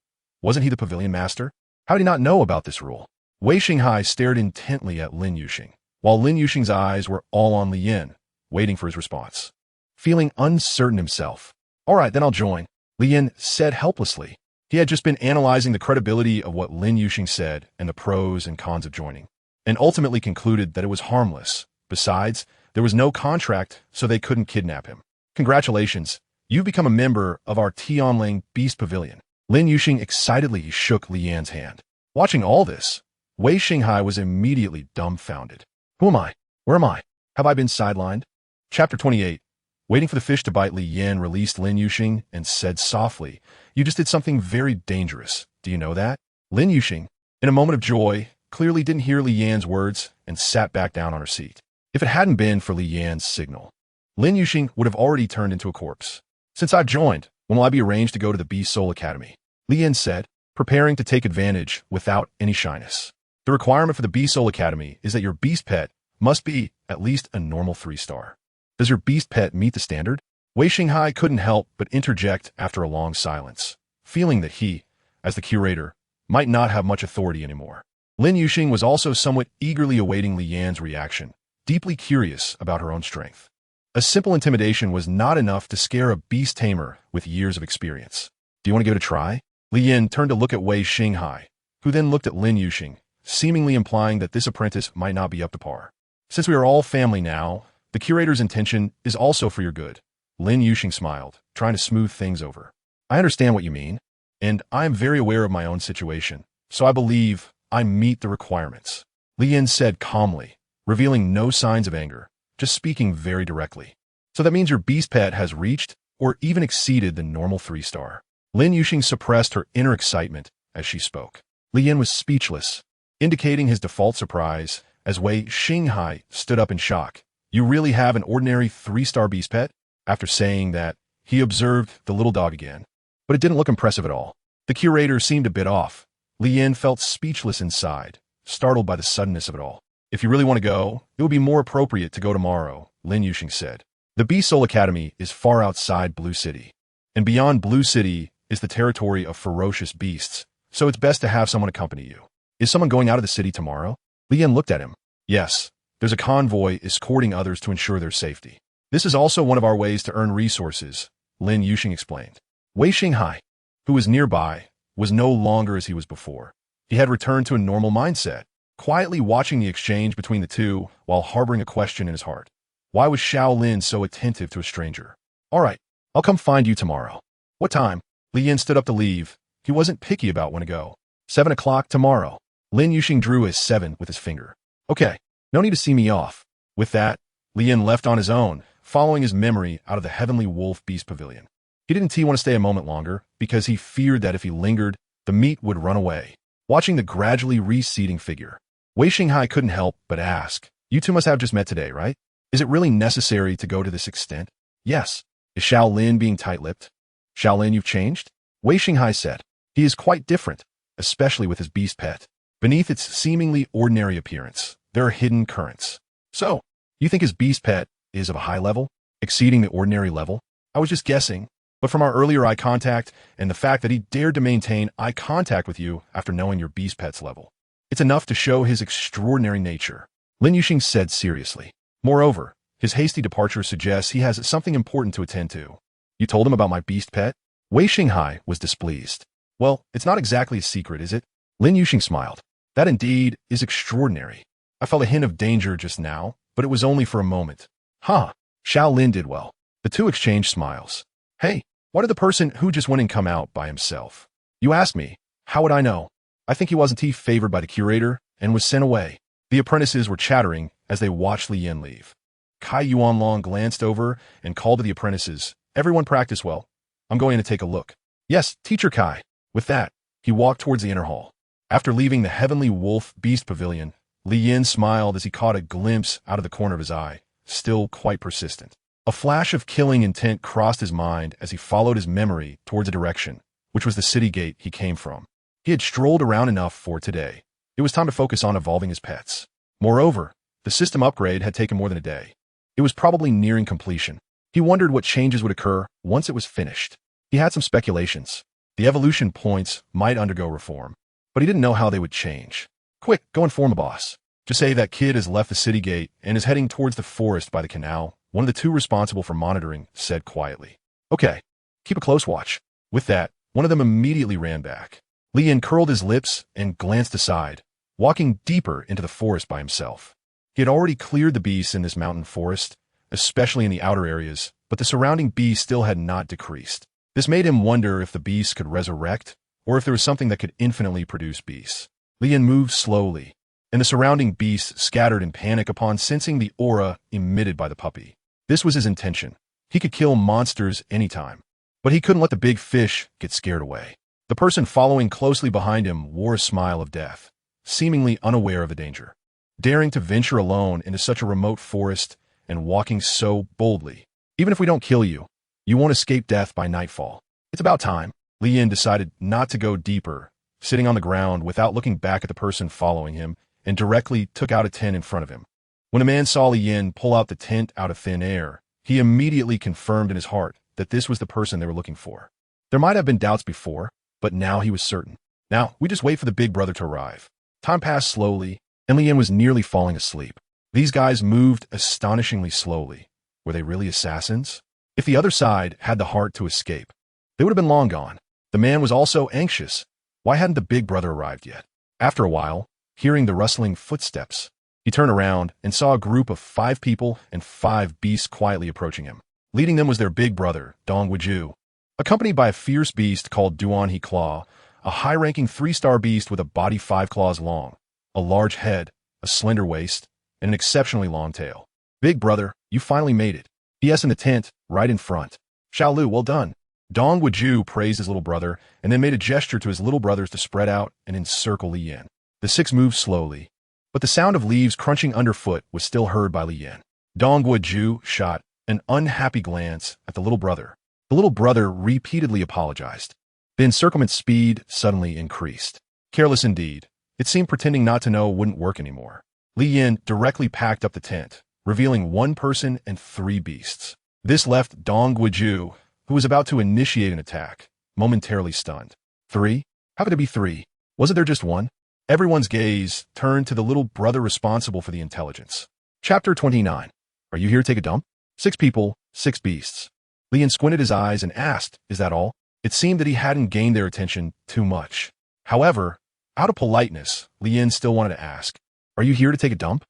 Wasn't he the pavilion master? How did he not know about this rule? Wei Xinghai stared intently at Lin Yuxing, while Lin Yuxing's eyes were all on Li Yin, waiting for his response. Feeling uncertain himself. All right, then I'll join, Li Yin said helplessly. He had just been analyzing the credibility of what Lin Yuxing said and the pros and cons of joining, and ultimately concluded that it was harmless. Besides, there was no contract, so they couldn't kidnap him. Congratulations, you've become a member of our Tianlang Beast Pavilion. Lin Yuxing excitedly shook Li Yan's hand. Watching all this, Wei Xinghai was immediately dumbfounded. Who am I? Where am I? Have I been sidelined? Chapter 28. Waiting for the fish to bite, Li Yan released Lin Yuxing and said softly, You just did something very dangerous. Do you know that? Lin Yuxing, in a moment of joy, clearly didn't hear Li Yan's words and sat back down on her seat. If it hadn't been for Li Yan's signal, Lin Yuxing would have already turned into a corpse. Since I've joined, when will I be arranged to go to the B-Soul Academy? Li Yan said, preparing to take advantage without any shyness. The requirement for the B-Soul Academy is that your beast pet must be at least a normal 3-star. Does your beast pet meet the standard? Wei Xinghai couldn't help but interject after a long silence, feeling that he, as the curator, might not have much authority anymore. Lin Yuxing was also somewhat eagerly awaiting Li Yan's reaction, deeply curious about her own strength. A simple intimidation was not enough to scare a beast tamer with years of experience. Do you want to give it a try? Li Yin turned to look at Wei Xinghai, who then looked at Lin Yuxing, seemingly implying that this apprentice might not be up to par. Since we are all family now, the curator's intention is also for your good. Lin Yuxing smiled, trying to smooth things over. I understand what you mean, and I am very aware of my own situation, so I believe I meet the requirements. Li Yin said calmly, revealing no signs of anger, just speaking very directly. So that means your beast pet has reached or even exceeded the normal 3-star. Lin Yuxing suppressed her inner excitement as she spoke. Li Yin was speechless, indicating his default surprise as Wei Xinghai stood up in shock. You really have an ordinary 3-star beast pet? After saying that, he observed the little dog again. But it didn't look impressive at all. The curator seemed a bit off. Li Yin felt speechless inside, startled by the suddenness of it all. If you really want to go, it would be more appropriate to go tomorrow, Lin Yuxing said. The Beast Soul Academy is far outside Blue City. And beyond Blue City is the territory of ferocious beasts, so it's best to have someone accompany you. Is someone going out of the city tomorrow? Li Yin looked at him. Yes, there's a convoy escorting others to ensure their safety. This is also one of our ways to earn resources, Lin Yuxing explained. Wei Xinghai, who was nearby, was no longer as he was before. He had returned to a normal mindset, quietly watching the exchange between the two while harboring a question in his heart. Why was Xiao Lin so attentive to a stranger? All right, I'll come find you tomorrow. What time? Li Yin stood up to leave. He wasn't picky about when to go. 7 o'clock tomorrow. Lin Yuxing drew his 7 with his finger. Okay, no need to see me off. With that, Li Yin left on his own, following his memory out of the Heavenly Wolf Beast Pavilion. He didn't want to stay a moment longer because he feared that if he lingered, the meat would run away. Watching the gradually receding figure, Wei Xinghai couldn't help but ask, "You two must have just met today, right? Is it really necessary to go to this extent?" "Yes." "Is Xiao Lin being tight-lipped?" "Xiao Lin, you've changed?" Wei Xinghai said. "He is quite different, especially with his beast pet. Beneath its seemingly ordinary appearance, there are hidden currents." "So, you think his beast pet is of a high level, exceeding the ordinary level?" "I was just guessing, but from our earlier eye contact and the fact that he dared to maintain eye contact with you after knowing your beast pet's level, it's enough to show his extraordinary nature," Lin Yuxing said seriously. "Moreover, his hasty departure suggests he has something important to attend to." "You told him about my beast pet?" Wei Xinghai was displeased. "Well, it's not exactly a secret, is it?" Lin Yuxing smiled. "That indeed is extraordinary. I felt a hint of danger just now, but it was only for a moment." "Huh." Xiao Lin did well. The two exchanged smiles. "Hey, why did the person who just went in come out by himself?" "You asked me. How would I know? I think he wasn't favored by the curator and was sent away." The apprentices were chattering as they watched Li Yin leave. Kai Yuanlong glanced over and called to the apprentices, "Everyone practice well. I'm going to take a look." "Yes, Teacher Kai." With that, he walked towards the inner hall. After leaving the Heavenly Wolf Beast Pavilion, Li Yin smiled as he caught a glimpse out of the corner of his eye, still quite persistent. A flash of killing intent crossed his mind as he followed his memory towards a direction, which was the city gate he came from. He had strolled around enough for today. It was time to focus on evolving his pets. Moreover, the system upgrade had taken more than a day. It was probably nearing completion. He wondered what changes would occur once it was finished. He had some speculations. The evolution points might undergo reform, but he didn't know how they would change. "Quick, go inform a boss. Just say that kid has left the city gate and is heading towards the forest by the canal," one of the two responsible for monitoring said quietly. "Okay, keep a close watch." With that, one of them immediately ran back. Li Yin curled his lips and glanced aside, walking deeper into the forest by himself. He had already cleared the beasts in this mountain forest, especially in the outer areas, but the surrounding beasts still had not decreased. This made him wonder if the beasts could resurrect, or if there was something that could infinitely produce beasts. Li Yin moved slowly, and the surrounding beasts scattered in panic upon sensing the aura emitted by the puppy. This was his intention. He could kill monsters anytime, but he couldn't let the big fish get scared away. The person following closely behind him wore a smile of death, seemingly unaware of the danger. Daring to venture alone into such a remote forest and walking so boldly. "Even if we don't kill you, you won't escape death by nightfall. It's about time." Li Yin decided not to go deeper, sitting on the ground without looking back at the person following him, and directly took out a tent in front of him. When a man saw Li Yin pull out the tent out of thin air, he immediately confirmed in his heart that this was the person they were looking for. There might have been doubts before, but now he was certain. Now, we just wait for the big brother to arrive. Time passed slowly, and Li Yin was nearly falling asleep. These guys moved astonishingly slowly. Were they really assassins? If the other side had the heart to escape, they would have been long gone. The man was also anxious. Why hadn't the big brother arrived yet? After a while, hearing the rustling footsteps, he turned around and saw a group of 5 people and 5 beasts quietly approaching him. Leading them was their big brother, Dong Wuju, accompanied by a fierce beast called Duan He Claw, a high-ranking 3-star beast with a body 5 claws long, a large head, a slender waist, and an exceptionally long tail. "Big brother, you finally made it." "Yes, in the tent, right in front." "Xiao Lu, well done." Dong Wuju praised his little brother and then made a gesture to his little brothers to spread out and encircle Li Yin. The 6 moved slowly, but the sound of leaves crunching underfoot was still heard by Li Yin. Dong Wuju shot an unhappy glance at the little brother. The little brother repeatedly apologized. The encirclement speed suddenly increased. Careless indeed. It seemed pretending not to know wouldn't work anymore. Li Yin directly packed up the tent, revealing one person and 3 beasts. This left Dong Guiju, who was about to initiate an attack, momentarily stunned. 3? How could it be 3? Wasn't there just one? Everyone's gaze turned to the little brother responsible for the intelligence. Chapter 29. Are you here to take a dump? 6 people, 6 beasts. Li Yin squinted his eyes and asked, is that all? It seemed that he hadn't gained their attention too much. However, out of politeness, Li Yin still wanted to ask, are you here to take a dump?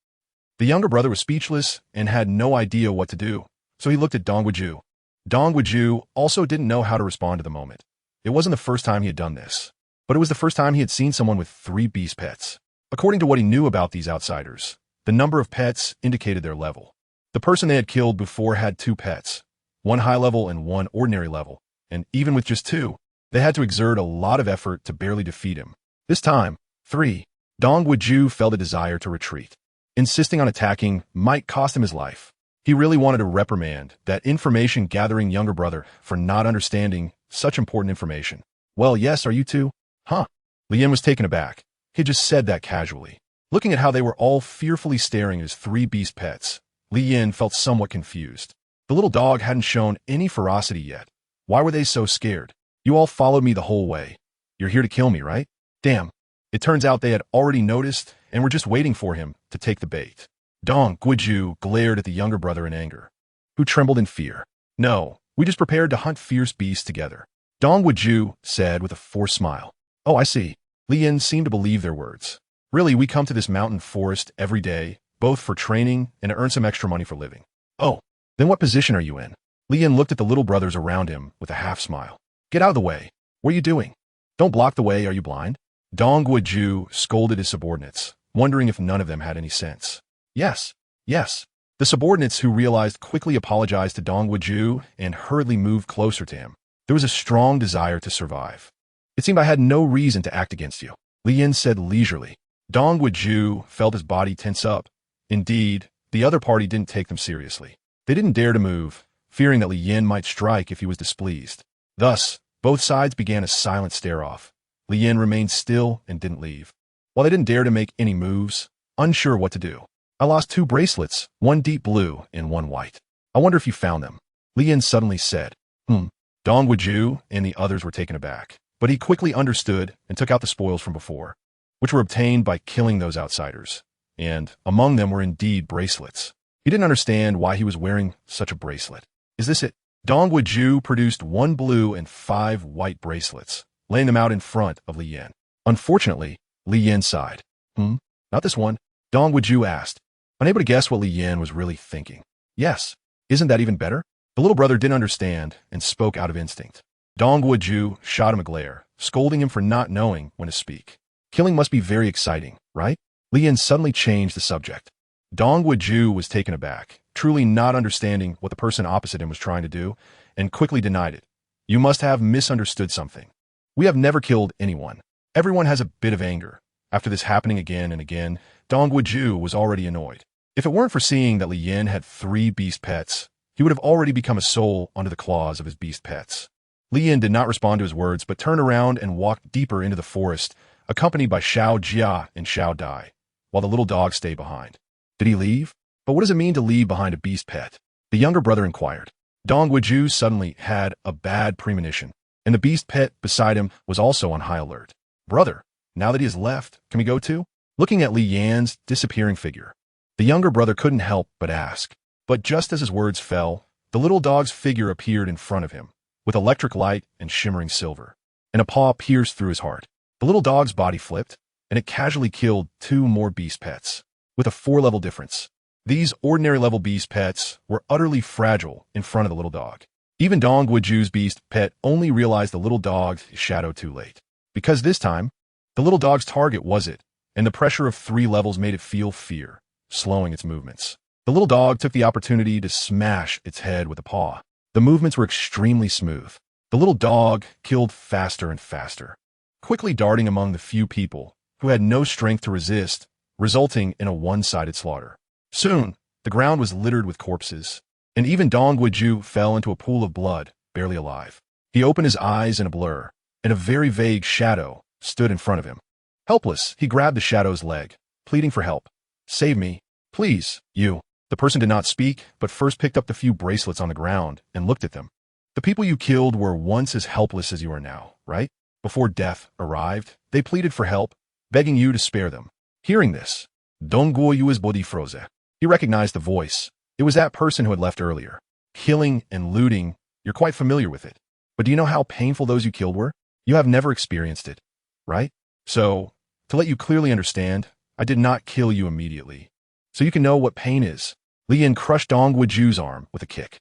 The younger brother was speechless and had no idea what to do, so he looked at Dong Guiju. Dong Guiju also didn't know how to respond to the moment. It wasn't the first time he had done this, but it was the first time he had seen someone with 3 beast pets. According to what he knew about these outsiders, the number of pets indicated their level. The person they had killed before had 2 pets, 1 high level and 1 ordinary level, and even with just 2, they had to exert a lot of effort to barely defeat him. This time, 3. Dong Guiju felt a desire to retreat. Insisting on attacking might cost him his life. He really wanted to reprimand that information-gathering younger brother for not understanding such important information. Well, yes, are you two? Huh? Li Yin was taken aback. He had just said that casually. Looking at how they were all fearfully staring at his 3 beast pets, Li Yin felt somewhat confused. The little dog hadn't shown any ferocity yet. Why were they so scared? You all followed me the whole way. You're here to kill me, right? Damn. It turns out they had already noticed and were just waiting for him to take the bait. Dong Guiju glared at the younger brother in anger, who trembled in fear. No, we just prepared to hunt fierce beasts together. Dong Guiju said with a forced smile. Oh, I see. Li Yin seemed to believe their words. Really, we come to this mountain forest every day, both for training and to earn some extra money for living. Oh, then what position are you in? Li Yin looked at the little brothers around him with a half smile. Get out of the way. What are you doing? Don't block the way, are you blind? Dong Guiju scolded his subordinates, wondering if none of them had any sense. Yes, yes. The subordinates who realized quickly apologized to Dong Guiju and hurriedly moved closer to him. There was a strong desire to survive. It seemed I had no reason to act against you, Li Yin said leisurely. Dong Guiju felt his body tense up. Indeed, the other party didn't take them seriously. They didn't dare to move, fearing that Li Yin might strike if he was displeased. Thus, both sides began a silent stare-off. Li Yin remained still and didn't leave. While they didn't dare to make any moves, unsure what to do. I lost 2 bracelets, 1 deep blue and 1 white. I wonder if you found them. Li Yin suddenly said. Dong Guiju and the others were taken aback, but he quickly understood and took out the spoils from before, which were obtained by killing those outsiders, and among them were indeed bracelets. He didn't understand why he was wearing such a bracelet. Is this it? Dong Guiju produced 1 blue and 5 white bracelets, laying them out in front of Li Yin. Unfortunately, Li Yin sighed. Not this one? Dong Guiju asked, unable to guess what Li Yin was really thinking. Yes, isn't that even better? The little brother didn't understand and spoke out of instinct. Dong Guiju shot him a glare, scolding him for not knowing when to speak. Killing must be very exciting, right? Li Yin suddenly changed the subject. Dong Guiju was taken aback, truly not understanding what the person opposite him was trying to do, and quickly denied it. You must have misunderstood something. We have never killed anyone. Everyone has a bit of anger. After this happening again and again, Dong Guiju was already annoyed. If it weren't for seeing that Li Yin had 3 beast pets, he would have already become a soul under the claws of his beast pets. Li Yin did not respond to his words, but turned around and walked deeper into the forest, accompanied by Xiao Jia and Xiao Dai, while the little dog stayed behind. Did he leave? But what does it mean to leave behind a beast pet? The younger brother inquired. Dong Guiju suddenly had a bad premonition, and the beast pet beside him was also on high alert. Brother, now that he has left, can we go too? Looking at Li Yan's disappearing figure, the younger brother couldn't help but ask. But just as his words fell, the little dog's figure appeared in front of him, with electric light and shimmering silver, and a paw pierced through his heart. The little dog's body flipped, and it casually killed 2 more beast pets, with a 4-level difference. These ordinary-level beast pets were utterly fragile in front of the little dog. Even Dong Guiju's beast pet only realized the little dog's shadow too late. Because this time, the little dog's target was it, and the pressure of 3 levels made it feel fear, slowing its movements. The little dog took the opportunity to smash its head with a paw. The movements were extremely smooth. The little dog killed faster and faster, quickly darting among the few people who had no strength to resist, resulting in a one-sided slaughter. Soon, the ground was littered with corpses, and even Dong Guiju fell into a pool of blood, barely alive. He opened his eyes in a blur, and a very vague shadow stood in front of him. Helpless, he grabbed the shadow's leg, pleading for help. Save me, please, you. The person did not speak, but first picked up the few bracelets on the ground and looked at them. The people you killed were once as helpless as you are now, right? Before death arrived, they pleaded for help, begging you to spare them. Hearing this, Dong Guoyu's body froze. He recognized the voice. It was that person who had left earlier. Killing and looting, you're quite familiar with it. But do you know how painful those you killed were? You have never experienced it, right? So, to let you clearly understand, I did not kill you immediately. So you can know what pain is. Li Yin crushed Dong Guoju's arm with a kick.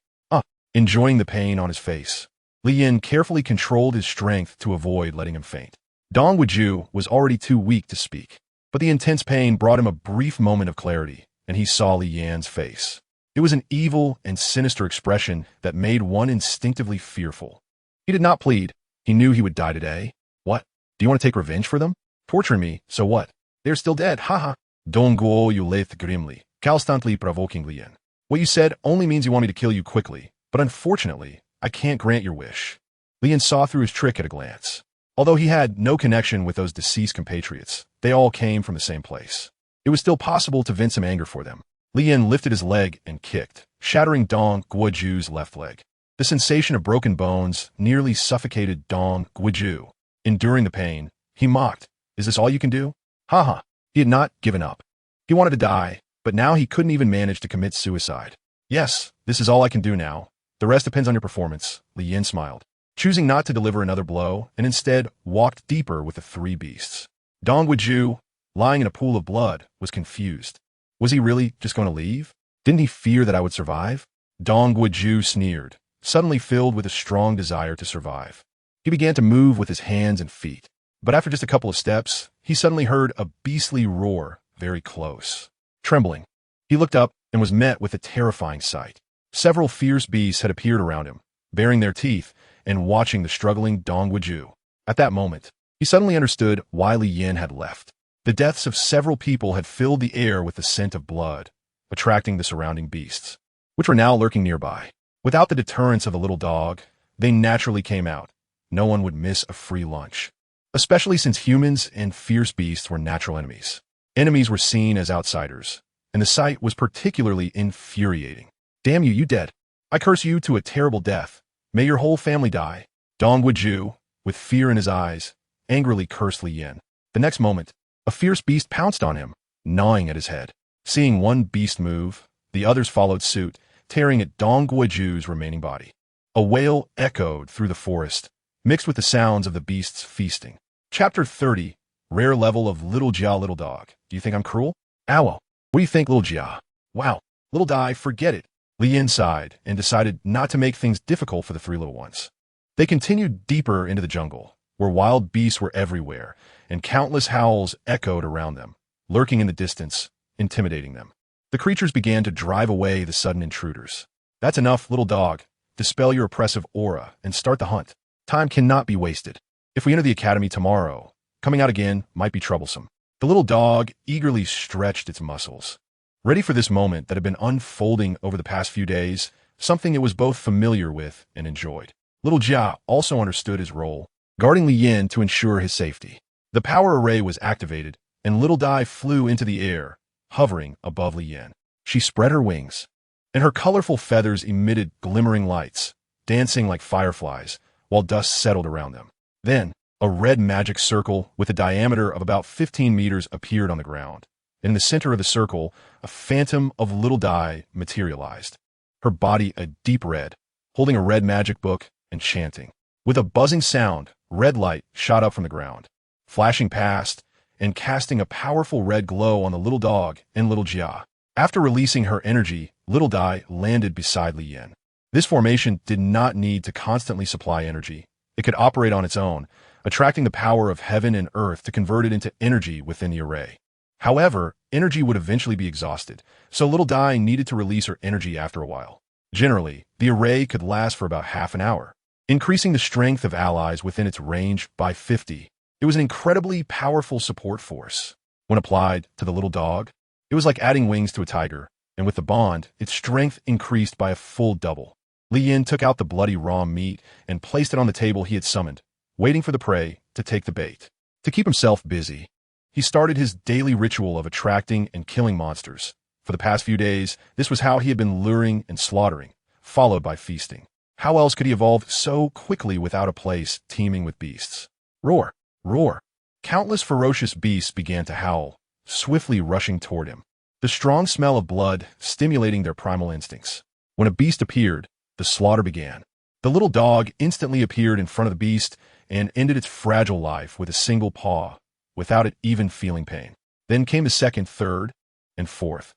Enjoying the pain on his face, Li Yin carefully controlled his strength to avoid letting him faint. Dong Guoju was already too weak to speak, but the intense pain brought him a brief moment of clarity, and he saw Li Yan's face. It was an evil and sinister expression that made one instinctively fearful. He did not plead. He knew he would die today. What? Do you want to take revenge for them? Torturing me, so what? They're still dead, haha. Dong Guoyu laughed grimly, constantly provoking Li Yin. What you said only means you want me to kill you quickly, but unfortunately, I can't grant your wish. Li Yin saw through his trick at a glance. Although he had no connection with those deceased compatriots, they all came from the same place. It was still possible to vent some anger for them. Li Yin lifted his leg and kicked, shattering Dong Guoju's left leg. The sensation of broken bones nearly suffocated Dong Guoju. Enduring the pain, he mocked, "Is this all you can do?" Haha. He had not given up. He wanted to die, but now he couldn't even manage to commit suicide. Yes, this is all I can do now. The rest depends on your performance, Li Yin smiled, choosing not to deliver another blow and instead walked deeper with the three beasts. Dong Guoju, lying in a pool of blood, was confused. Was he really just going to leave? Didn't he fear that I would survive? Dong Guoju sneered, suddenly filled with a strong desire to survive. He began to move with his hands and feet, but after just a couple of steps, he suddenly heard a beastly roar very close. Trembling, he looked up and was met with a terrifying sight. Several fierce beasts had appeared around him, baring their teeth and watching the struggling Dong Guoju. At that moment, he suddenly understood why Li Yin had left. The deaths of several people had filled the air with the scent of blood, attracting the surrounding beasts, which were now lurking nearby. Without the deterrence of the little dog, they naturally came out. No one would miss a free lunch, especially since humans and fierce beasts were natural enemies. Enemies were seen as outsiders, and the sight was particularly infuriating. Damn you, you dead. I curse you to a terrible death. May your whole family die. Dong Guoju, with fear in his eyes, angrily cursed Li Yin. The next moment, a fierce beast pounced on him, gnawing at his head. Seeing one beast move, the others followed suit, tearing at Dong Guoju's remaining body. A wail echoed through the forest, mixed with the sounds of the beasts feasting. Chapter 30, Rare Level of Little Jia Little Dog. Do you think I'm cruel? Owl. What do you think, Little Jia? Wow. Little Dai, forget it. Li Yin sighed and decided not to make things difficult for the three little ones. They continued deeper into the jungle, where wild beasts were everywhere, and countless howls echoed around them, lurking in the distance, intimidating them. The creatures began to drive away the sudden intruders. That's enough, little dog. Dispel your oppressive aura and start the hunt. Time cannot be wasted. If we enter the academy tomorrow, coming out again might be troublesome. The little dog eagerly stretched its muscles, ready for this moment that had been unfolding over the past few days, something it was both familiar with and enjoyed. Little Jia also understood his role, guarding Li Yin to ensure his safety. The power array was activated, and Little Dai flew into the air, hovering above Li Yin. She spread her wings, and her colorful feathers emitted glimmering lights, dancing like fireflies, while dust settled around them. Then, a red magic circle with a diameter of about 15 meters appeared on the ground. In the center of the circle, a phantom of Little Dai materialized, her body a deep red, holding a red magic book and chanting. With a buzzing sound, red light shot up from the ground, flashing past and casting a powerful red glow on the little dog and Little Jia. After releasing her energy, Little Dai landed beside Li Yin. This formation did not need to constantly supply energy. It could operate on its own, attracting the power of heaven and earth to convert it into energy within the array. However, energy would eventually be exhausted, so Little Dai needed to release her energy after a while. Generally, the array could last for about half an hour, increasing the strength of allies within its range by 50. It was an incredibly powerful support force. When applied to the little dog, it was like adding wings to a tiger, and with the bond, its strength increased by a full double. Li Yin took out the bloody raw meat and placed it on the table he had summoned, waiting for the prey to take the bait. To keep himself busy, he started his daily ritual of attracting and killing monsters. For the past few days, this was how he had been luring and slaughtering, followed by feasting. How else could he evolve so quickly without a place teeming with beasts? Roar! Roar! Countless ferocious beasts began to howl, swiftly rushing toward him. The strong smell of blood stimulating their primal instincts. When a beast appeared, the slaughter began. The little dog instantly appeared in front of the beast and ended its fragile life with a single paw, without it even feeling pain. Then came the second, third, and fourth.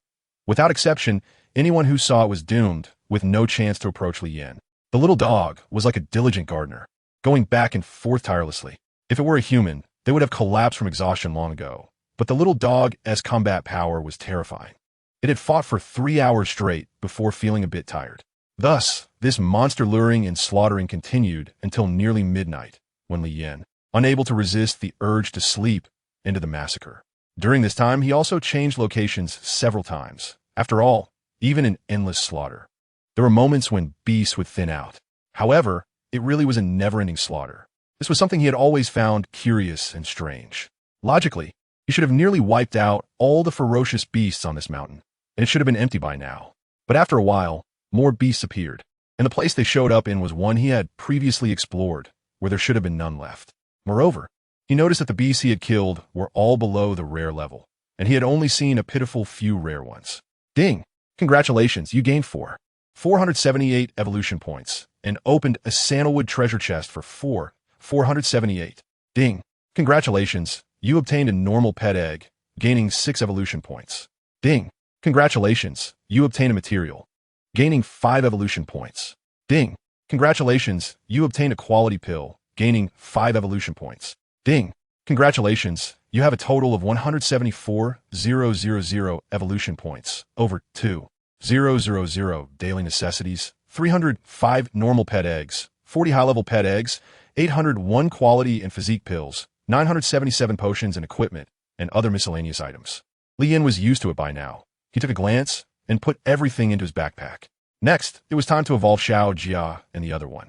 Without exception, anyone who saw it was doomed, with no chance to approach Li Yan. The little dog was like a diligent gardener, going back and forth tirelessly. If it were a human, they would have collapsed from exhaustion long ago. But the little dog's combat power was terrifying. It had fought for 3 hours straight before feeling a bit tired. Thus, this monster luring and slaughtering continued until nearly midnight, when Li Yan, unable to resist the urge to sleep, ended the massacre. During this time, he also changed locations several times. After all, even in endless slaughter, there were moments when beasts would thin out. However, it really was a never-ending slaughter. This was something he had always found curious and strange. Logically, he should have nearly wiped out all the ferocious beasts on this mountain, and it should have been empty by now. But after a while, more beasts appeared, and the place they showed up in was one he had previously explored, where there should have been none left. Moreover, he noticed that the beasts he had killed were all below the rare level, and he had only seen a pitiful few rare ones. Ding! Congratulations, you gained 478 evolution points, and opened a sandalwood treasure chest for 478. Ding! Congratulations, you obtained a normal pet egg, gaining 6 evolution points. Ding! Congratulations, you obtained a material, gaining 5 evolution points. Ding! Congratulations, you obtained a quality pill, gaining 5 evolution points. Ding! Congratulations, you have a total of 174,000 evolution points, over 2,000 daily necessities, 305 normal pet eggs, 40 high-level pet eggs, 801 quality and physique pills, 977 potions and equipment, and other miscellaneous items. Li Yan was used to it by now. He took a glance and put everything into his backpack. Next, it was time to evolve Xiao Jia and the other one.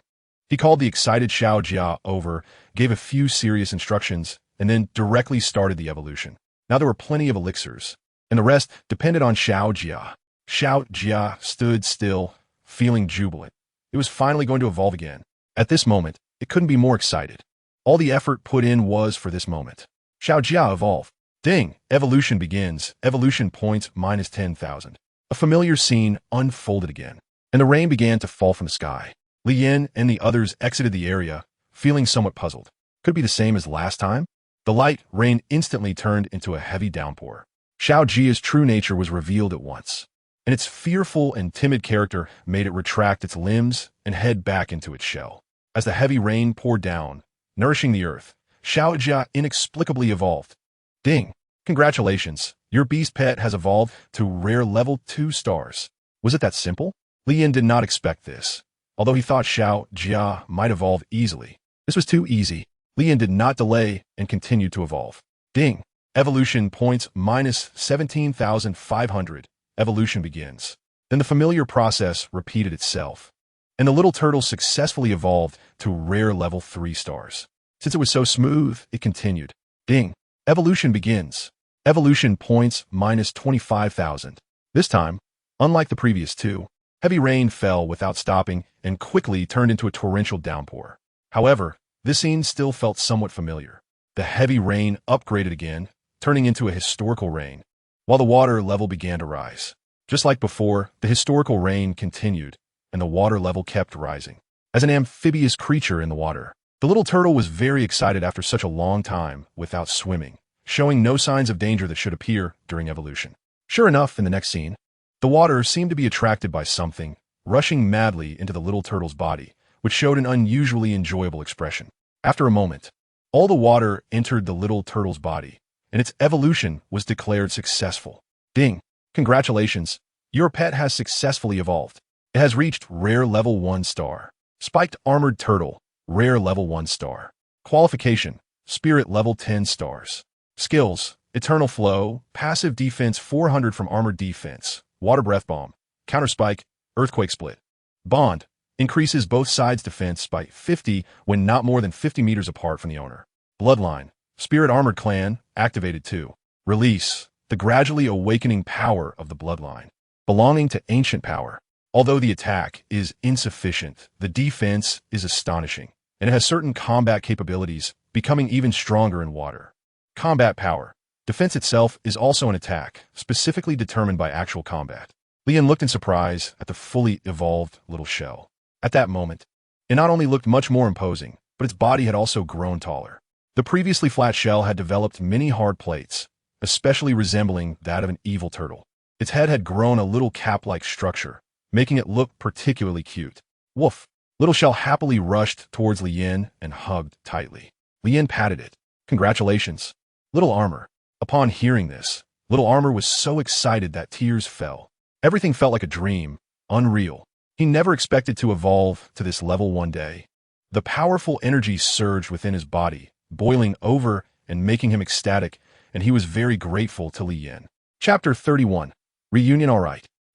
He called the excited Xiao Jia over, gave a few serious instructions, and then directly started the evolution. Now there were plenty of elixirs, and the rest depended on Xiao Jia. Xiao Jia stood still, feeling jubilant. It was finally going to evolve again. At this moment, it couldn't be more excited. All the effort put in was for this moment. Xiao Jia evolve. Ding! Evolution begins. Evolution points minus 10,000. A familiar scene unfolded again, and the rain began to fall from the sky. Li Yan and the others exited the area, feeling somewhat puzzled. Could it be the same as last time? The light rain instantly turned into a heavy downpour. Xiao Jia's true nature was revealed at once, and its fearful and timid character made it retract its limbs and head back into its shell. As the heavy rain poured down, nourishing the earth, Xiao Jia inexplicably evolved. Ding! Congratulations, your beast pet has evolved to rare level 2 stars. Was it that simple? Li Yan did not expect this, although he thought Xiao Jia might evolve easily. This was too easy. Li Yan did not delay and continued to evolve. Ding! Evolution points minus 17,500. Evolution begins. Then the familiar process repeated itself, and the little turtle successfully evolved to rare level 3 stars. Since it was so smooth, it continued. Ding! Evolution begins. Evolution points minus 25,000. This time, unlike the previous two, heavy rain fell without stopping and quickly turned into a torrential downpour. However, this scene still felt somewhat familiar. The heavy rain upgraded again, turning into a historical rain, while the water level began to rise. Just like before, the historical rain continued, and the water level kept rising. As an amphibious creature in the water, the little turtle was very excited after such a long time without swimming, showing no signs of danger that should appear during evolution. Sure enough, in the next scene, the water seemed to be attracted by something, rushing madly into the little turtle's body, which showed an unusually enjoyable expression. After a moment, all the water entered the little turtle's body, and its evolution was declared successful. Ding! Congratulations, your pet has successfully evolved. It has reached rare level 1 star. Spiked armored turtle, rare level 1 star. Qualification, spirit level 10 stars. Skills, eternal flow, passive defense 400 from armored defense, water breath bomb, counter spike, earthquake split. Bond, increases both sides' defense by 50 when not more than 50 meters apart from the owner. Bloodline, Spirit Armored Clan, activated 2. Release, the gradually awakening power of the bloodline. Belonging to ancient power. Although the attack is insufficient, the defense is astonishing, and it has certain combat capabilities, becoming even stronger in water. Combat power. Defense itself is also an attack, specifically determined by actual combat. Lian looked in surprise at the fully evolved little shell. At that moment, it not only looked much more imposing, but its body had also grown taller. The previously flat shell had developed many hard plates, especially resembling that of an evil turtle. Its head had grown a little cap-like structure, making it look particularly cute. Woof! Little Shell happily rushed towards Lian and hugged tightly. Lian patted it. Congratulations, Little Armor. Upon hearing this, Little Armor was so excited that tears fell. Everything felt like a dream, unreal. He never expected to evolve to this level one day. The powerful energy surged within his body, boiling over and making him ecstatic, and he was very grateful to Lian. Chapter 31. Reunion.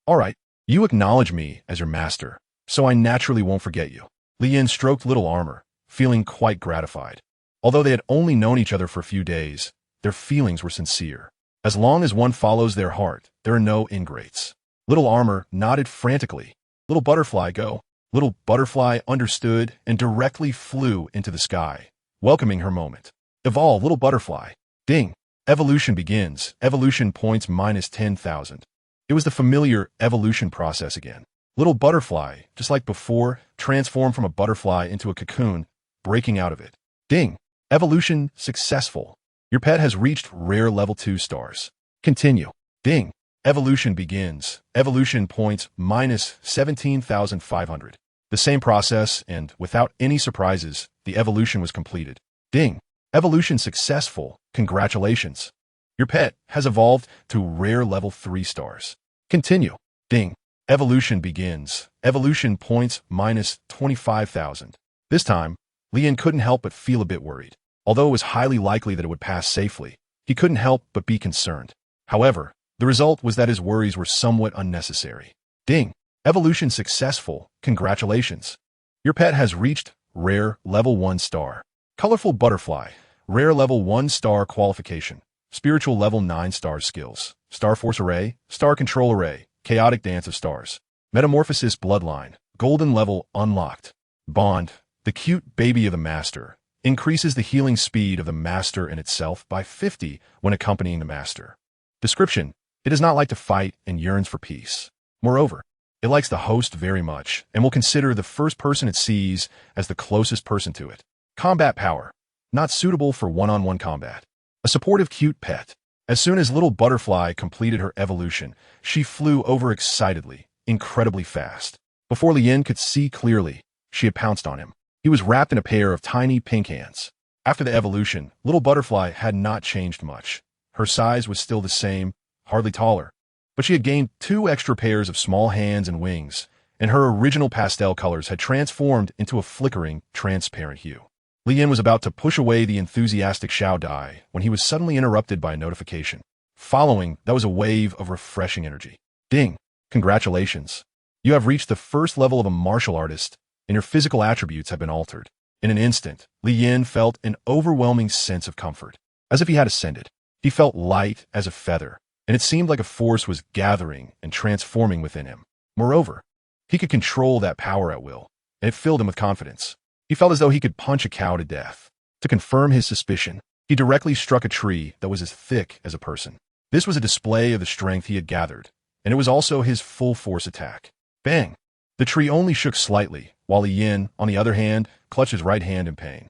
Alright. You acknowledge me as your master, so I naturally won't forget you. Lian stroked Little Armor, feeling quite gratified. Although they had only known each other for a few days, their feelings were sincere. As long as one follows their heart, there are no ingrates. Little Armor nodded frantically. Little Butterfly, go. Little Butterfly understood and directly flew into the sky, welcoming her moment. Evolve, Little Butterfly. Ding. Evolution begins. Evolution points minus 10,000. It was the familiar evolution process again. Little Butterfly, just like before, transformed from a butterfly into a cocoon, breaking out of it. Ding. Evolution successful. Your pet has reached rare level 2 stars. Continue. Ding. Evolution begins. Evolution points minus 17,500. The same process, and without any surprises, the evolution was completed. Ding. Evolution successful. Congratulations. Your pet has evolved to rare level 3 stars. Continue. Ding. Evolution begins. Evolution points minus 25,000. This time, Lian couldn't help but feel a bit worried. Although it was highly likely that it would pass safely, he couldn't help but be concerned. However, the result was that his worries were somewhat unnecessary. Ding. Evolution successful. Congratulations. Your pet has reached rare level 1 star. Colorful Butterfly. Rare level 1 star qualification. Spiritual level 9 star skills. Star Force Array. Star Control Array. Chaotic Dance of Stars. Metamorphosis Bloodline. Golden level unlocked. Bond. The cute baby of the master. Increases the healing speed of the master in itself by 50 when accompanying the master. Description. It does not like to fight and yearns for peace. Moreover, it likes the host very much and will consider the first person it sees as the closest person to it. Combat power. Not suitable for one-on-one combat. A supportive cute pet. As soon as Little Butterfly completed her evolution, she flew over excitedly, incredibly fast. Before Lian could see clearly, she had pounced on him. He was wrapped in a pair of tiny pink hands. After the evolution, Little Butterfly had not changed much. Her size was still the same, hardly taller, but she had gained 2 extra pairs of small hands and wings, and her original pastel colors had transformed into a flickering, transparent hue. Lian was about to push away the enthusiastic Xiao Dai when he was suddenly interrupted by a notification. Following, that was a wave of refreshing energy. Ding! Congratulations. You have reached the first level of a martial artist, and your physical attributes have been altered. In an instant, Lian felt an overwhelming sense of comfort, as if he had ascended. He felt light as a feather, and it seemed like a force was gathering and transforming within him. Moreover, he could control that power at will, and it filled him with confidence. He felt as though he could punch a cow to death. To confirm his suspicion, he directly struck a tree that was as thick as a person. This was a display of the strength he had gathered, and it was also his full-force attack. Bang! The tree only shook slightly, while Lian, on the other hand, clutched his right hand in pain.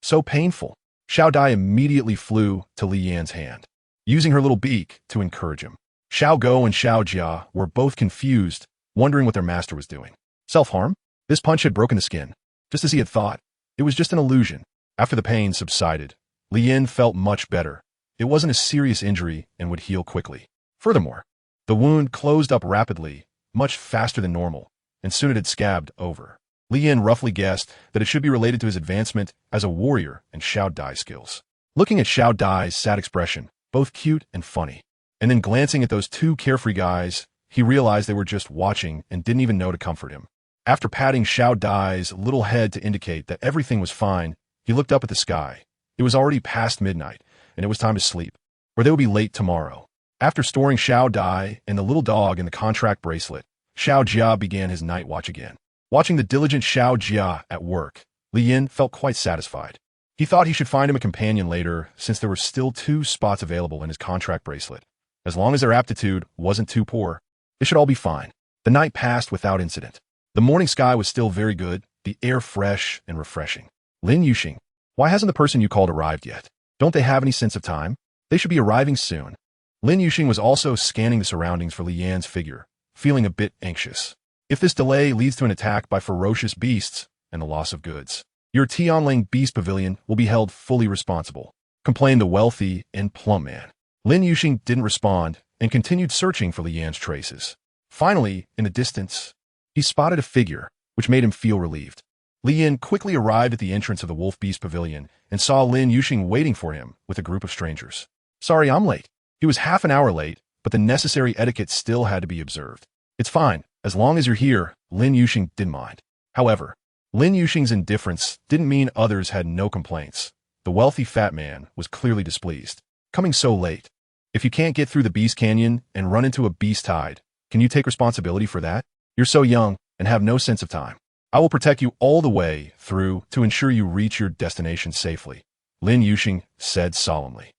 So painful. Xiao Dai immediately flew to Lian's hand, using her little beak to encourage him. Xiao Go and Xiao Jia were both confused, wondering what their master was doing. Self-harm? This punch had broken the skin. Just as he had thought, it was just an illusion. After the pain subsided, Lian felt much better. It wasn't a serious injury and would heal quickly. Furthermore, the wound closed up rapidly, much faster than normal, and soon it had scabbed over. Lian roughly guessed that it should be related to his advancement as a warrior and Xiao Dai skills. Looking at Xiao Dai's sad expression, both cute and funny, and then glancing at those 2 carefree guys, he realized they were just watching and didn't even know to comfort him. After patting Xiao Dai's little head to indicate that everything was fine, he looked up at the sky. It was already past midnight, and it was time to sleep, or they would be late tomorrow. After storing Xiao Dai and the little dog in the contract bracelet, Xiao Jia began his night watch again. Watching the diligent Xiao Jia at work, Li Yin felt quite satisfied. He thought he should find him a companion later, since there were still 2 spots available in his contract bracelet. As long as their aptitude wasn't too poor, it should all be fine. The night passed without incident. The morning sky was still very good, the air fresh and refreshing. Lin Yuxing, why hasn't the person you called arrived yet? Don't they have any sense of time? They should be arriving soon. Lin Yuxing was also scanning the surroundings for Li Yan's figure, feeling a bit anxious. If this delay leads to an attack by ferocious beasts and the loss of goods, your Tianling Beast Pavilion will be held fully responsible, complained the wealthy and plump man. Lin Yuxing didn't respond and continued searching for Li Yan's traces. Finally, in the distance, he spotted a figure, which made him feel relieved. Li Yin quickly arrived at the entrance of the Wolf Beast Pavilion and saw Lin Yuxing waiting for him with a group of strangers. Sorry, I'm late. He was half an hour late, but the necessary etiquette still had to be observed. It's fine, as long as you're here, Lin Yuxing didn't mind. However, Lin Yuxing's indifference didn't mean others had no complaints. The wealthy fat man was clearly displeased. Coming so late. If you can't get through the Beast Canyon and run into a beast tide, can you take responsibility for that? You're so young and have no sense of time. I will protect you all the way through to ensure you reach your destination safely, Lin Yuxing said solemnly.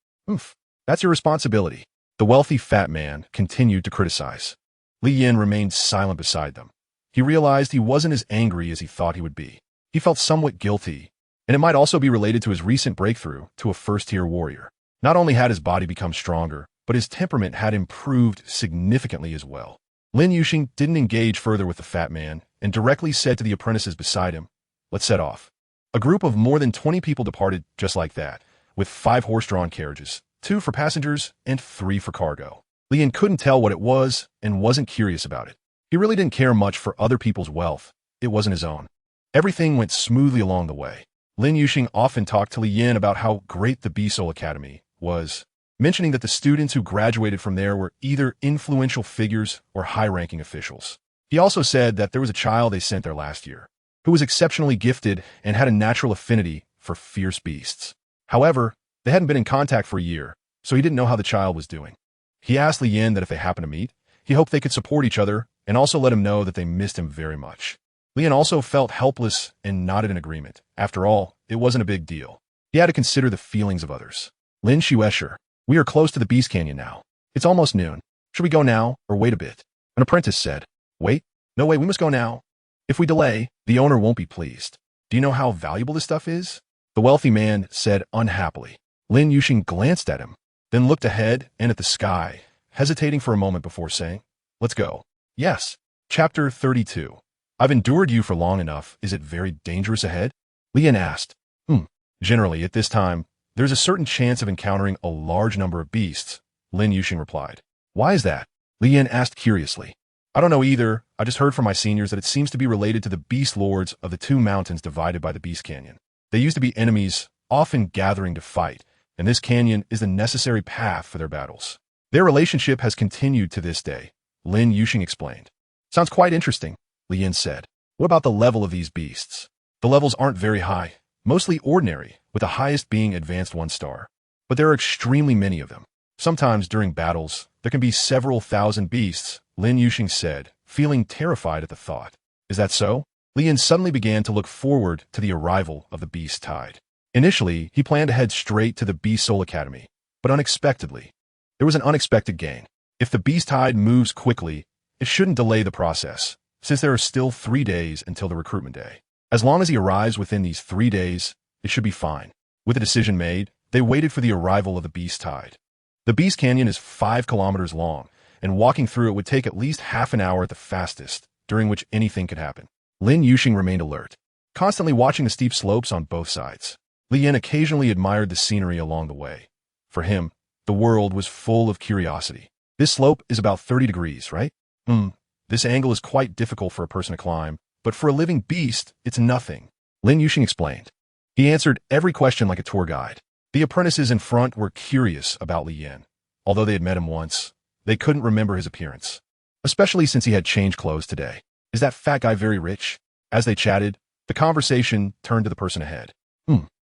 That's your responsibility. The wealthy fat man continued to criticize. Li Yin remained silent beside them. He realized he wasn't as angry as he thought he would be. He felt somewhat guilty, and it might also be related to his recent breakthrough to a first-tier warrior. Not only had his body become stronger, but his temperament had improved significantly as well. Lin Yuxing didn't engage further with the fat man and directly said to the apprentices beside him, "Let's set off." A group of more than 20 people departed just like that, with 5 horse-drawn carriages, 2 for passengers and 3 for cargo. Li Yin couldn't tell what it was and wasn't curious about it. He really didn't care much for other people's wealth. It wasn't his own. Everything went smoothly along the way. Lin Yuxing often talked to Li Yin about how great the Beast Soul Academy was, mentioning that the students who graduated from there were either influential figures or high-ranking officials. He also said that there was a child they sent there last year, who was exceptionally gifted and had a natural affinity for fierce beasts. However, they hadn't been in contact for a year, so he didn't know how the child was doing. He asked Li Yin that if they happened to meet, he hoped they could support each other and also let him know that they missed him very much. Li Yin also felt helpless and nodded in agreement. After all, it wasn't a big deal. He had to consider the feelings of others. Lin Xuesher, we are close to the Beast Canyon now. It's almost noon. Should we go now or wait a bit? An apprentice said. Wait? No way, we must go now. If we delay, the owner won't be pleased. Do you know how valuable this stuff is? The wealthy man said unhappily. Lin Yuxing glanced at him, then looked ahead and at the sky, hesitating for a moment before saying, "Let's go." Yes. Chapter 32. I've endured you for long enough. Is it very dangerous ahead? Li Yin asked. Generally, at this time, there's a certain chance of encountering a large number of beasts, Lin Yuxing replied. Why is that? Li Yin asked curiously. I don't know either. I just heard from my seniors that it seems to be related to the beast lords of the 2 mountains divided by the Beast Canyon. They used to be enemies, often gathering to fight, and this canyon is the necessary path for their battles. Their relationship has continued to this day, Lin Yuxing explained. Sounds quite interesting, Li Yin said. What about the level of these beasts? The levels aren't very high, mostly ordinary, with the highest being advanced 1 star. But there are extremely many of them. Sometimes during battles, there can be several thousand beasts, Lin Yuxing said, feeling terrified at the thought. Is that so? Li Yin suddenly began to look forward to the arrival of the beast tide. Initially, he planned to head straight to the Beast Soul Academy, but unexpectedly, there was an unexpected gain. If the beast tide moves quickly, it shouldn't delay the process, since there are still 3 days until the recruitment day. As long as he arrives within these 3 days, it should be fine. With the decision made, they waited for the arrival of the beast tide. The Beast Canyon is 5 kilometers long, and walking through it would take at least half an hour at the fastest, during which anything could happen. Lin Yuxing remained alert, constantly watching the steep slopes on both sides. Li Yin occasionally admired the scenery along the way. For him, the world was full of curiosity. This slope is about 30 degrees, right? This angle is quite difficult for a person to climb, but for a living beast, it's nothing, Lin Yuxing explained. He answered every question like a tour guide. The apprentices in front were curious about Li Yin. Although they had met him once, they couldn't remember his appearance, especially since he had changed clothes today. Is that fat guy very rich? As they chatted, the conversation turned to the person ahead.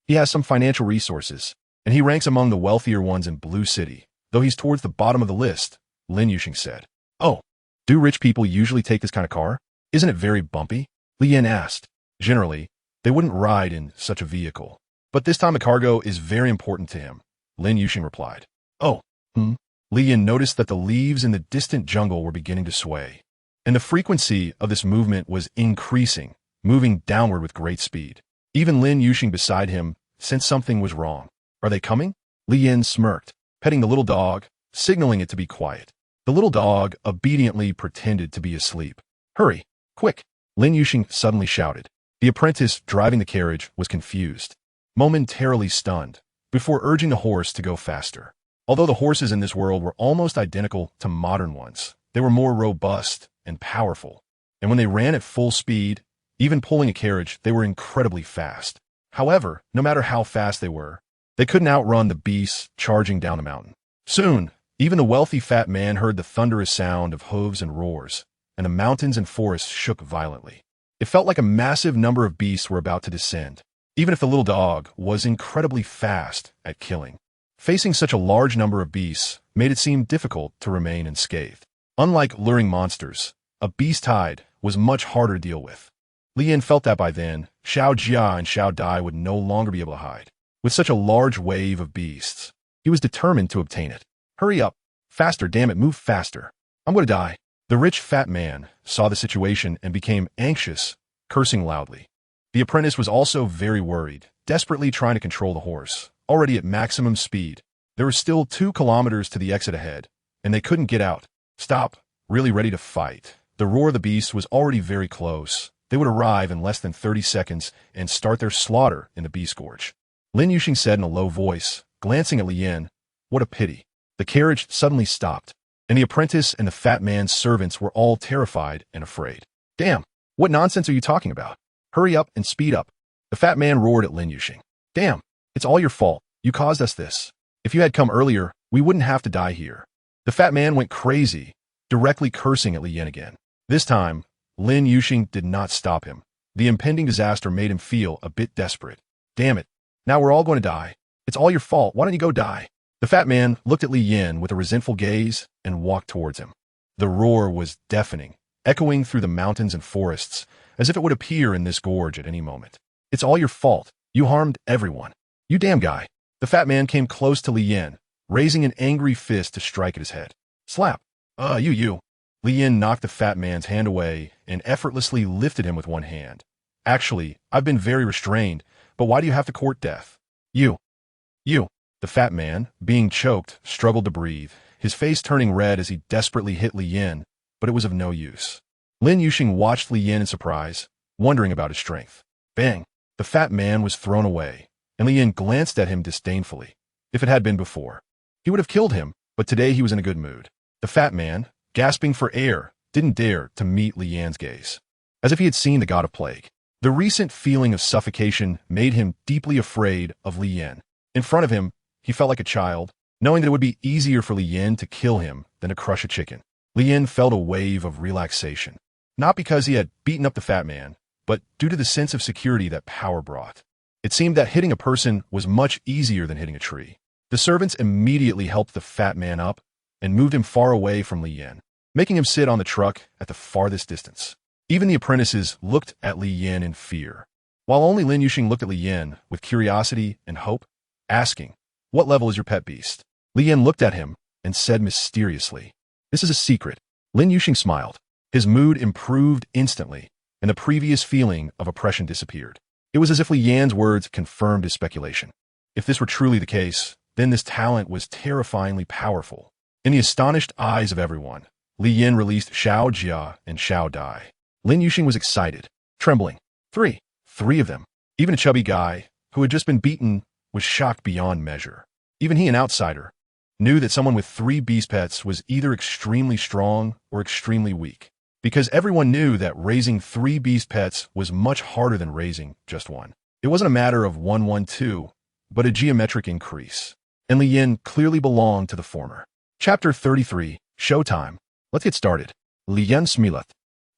He has some financial resources, and he ranks among the wealthier ones in Blue City, though he's towards the bottom of the list, Lin Yuxing said. Oh, do rich people usually take this kind of car? Isn't it very bumpy? Li Yin asked. Generally, they wouldn't ride in such a vehicle. But this time the cargo is very important to him, Lin Yuxing replied. Oh, Li Yin noticed that the leaves in the distant jungle were beginning to sway, and the frequency of this movement was increasing, moving downward with great speed. Even Lin Yuxing beside him sensed something was wrong. Are they coming? Li Yin smirked, petting the little dog, signaling it to be quiet. The little dog obediently pretended to be asleep. Hurry, quick, Lin Yuxing suddenly shouted. The apprentice driving the carriage was confused, momentarily stunned, before urging the horse to go faster. Although the horses in this world were almost identical to modern ones, they were more robust and powerful. And when they ran at full speed, even pulling a carriage, they were incredibly fast. However, no matter how fast they couldn't outrun the beasts charging down the mountain. Soon, even the wealthy fat man heard the thunderous sound of hooves and roars, and the mountains and forests shook violently. It felt like a massive number of beasts were about to descend, even if the little dog was incredibly fast at killing. Facing such a large number of beasts made it seem difficult to remain unscathed. Unlike luring monsters, a beast hide was much harder to deal with. Li Yin felt that by then, Xiao Jia and Xiao Dai would no longer be able to hide. With such a large wave of beasts, he was determined to obtain it. Hurry up. Faster, damn it, move faster. I'm going to die. The rich fat man saw the situation and became anxious, cursing loudly. The apprentice was also very worried, desperately trying to control the horse, already at maximum speed. There were still 2 kilometers to the exit ahead, and they couldn't get out. Stop, really ready to fight. The roar of the beast was already very close. They would arrive in less than 30 seconds and start their slaughter in the beast gorge. Lin Yuxing said in a low voice, glancing at Li Yin, what a pity. The carriage suddenly stopped, and the apprentice and the fat man's servants were all terrified and afraid. Damn, what nonsense are you talking about? Hurry up and speed up. The fat man roared at Lin Yuxing. Damn, it's all your fault. You caused us this. If you had come earlier, we wouldn't have to die here. The fat man went crazy, directly cursing at Li Yin again. This time, Lin Yuxing did not stop him. The impending disaster made him feel a bit desperate. Damn it. Now we're all going to die. It's all your fault. Why don't you go die? The fat man looked at Li Yin with a resentful gaze and walked towards him. The roar was deafening, echoing through the mountains and forests, as if it would appear in this gorge at any moment. It's all your fault. You harmed everyone. You damn guy. The fat man came close to Li Yin, raising an angry fist to strike at his head. Slap. You. Li Yin knocked the fat man's hand away and effortlessly lifted him with one hand. Actually, I've been very restrained, but why do you have to court death? You. The fat man, being choked, struggled to breathe, his face turning red as he desperately hit Li Yin, but it was of no use. Lin Yuxing watched Li Yin in surprise, wondering about his strength. Bang! The fat man was thrown away, and Li Yin glanced at him disdainfully. If it had been before, he would have killed him, but today he was in a good mood. The fat man, gasping for air, didn't dare to meet Li Yan's gaze, as if he had seen the god of plague. The recent feeling of suffocation made him deeply afraid of Li Yin. In front of him, he felt like a child, knowing that it would be easier for Li Yin to kill him than to crush a chicken. Li Yin felt a wave of relaxation, not because he had beaten up the fat man, but due to the sense of security that power brought. It seemed that hitting a person was much easier than hitting a tree. The servants immediately helped the fat man up and moved him far away from Li Yin, making him sit on the truck at the farthest distance. Even the apprentices looked at Li Yin in fear, while only Lin Yuxing looked at Li Yin with curiosity and hope, asking, what level is your pet beast? Li Yin looked at him and said mysteriously, this is a secret. Lin Yuxing smiled. His mood improved instantly, and the previous feeling of oppression disappeared. It was as if Li Yan's words confirmed his speculation. If this were truly the case, then this talent was terrifyingly powerful. In the astonished eyes of everyone, Li Yin released Xiao Jia and Xiao Dai. Lin Yuxing was excited, trembling. Three of them. Even a chubby guy, who had just been beaten, was shocked beyond measure. Even he, an outsider, knew that someone with 3 beast pets was either extremely strong or extremely weak, because everyone knew that raising 3 beast pets was much harder than raising just one. It wasn't a matter of 1-1-2, but a geometric increase, and Li Yin clearly belonged to the former. Chapter 33, Showtime. Let's get started. Li Yin Smilat.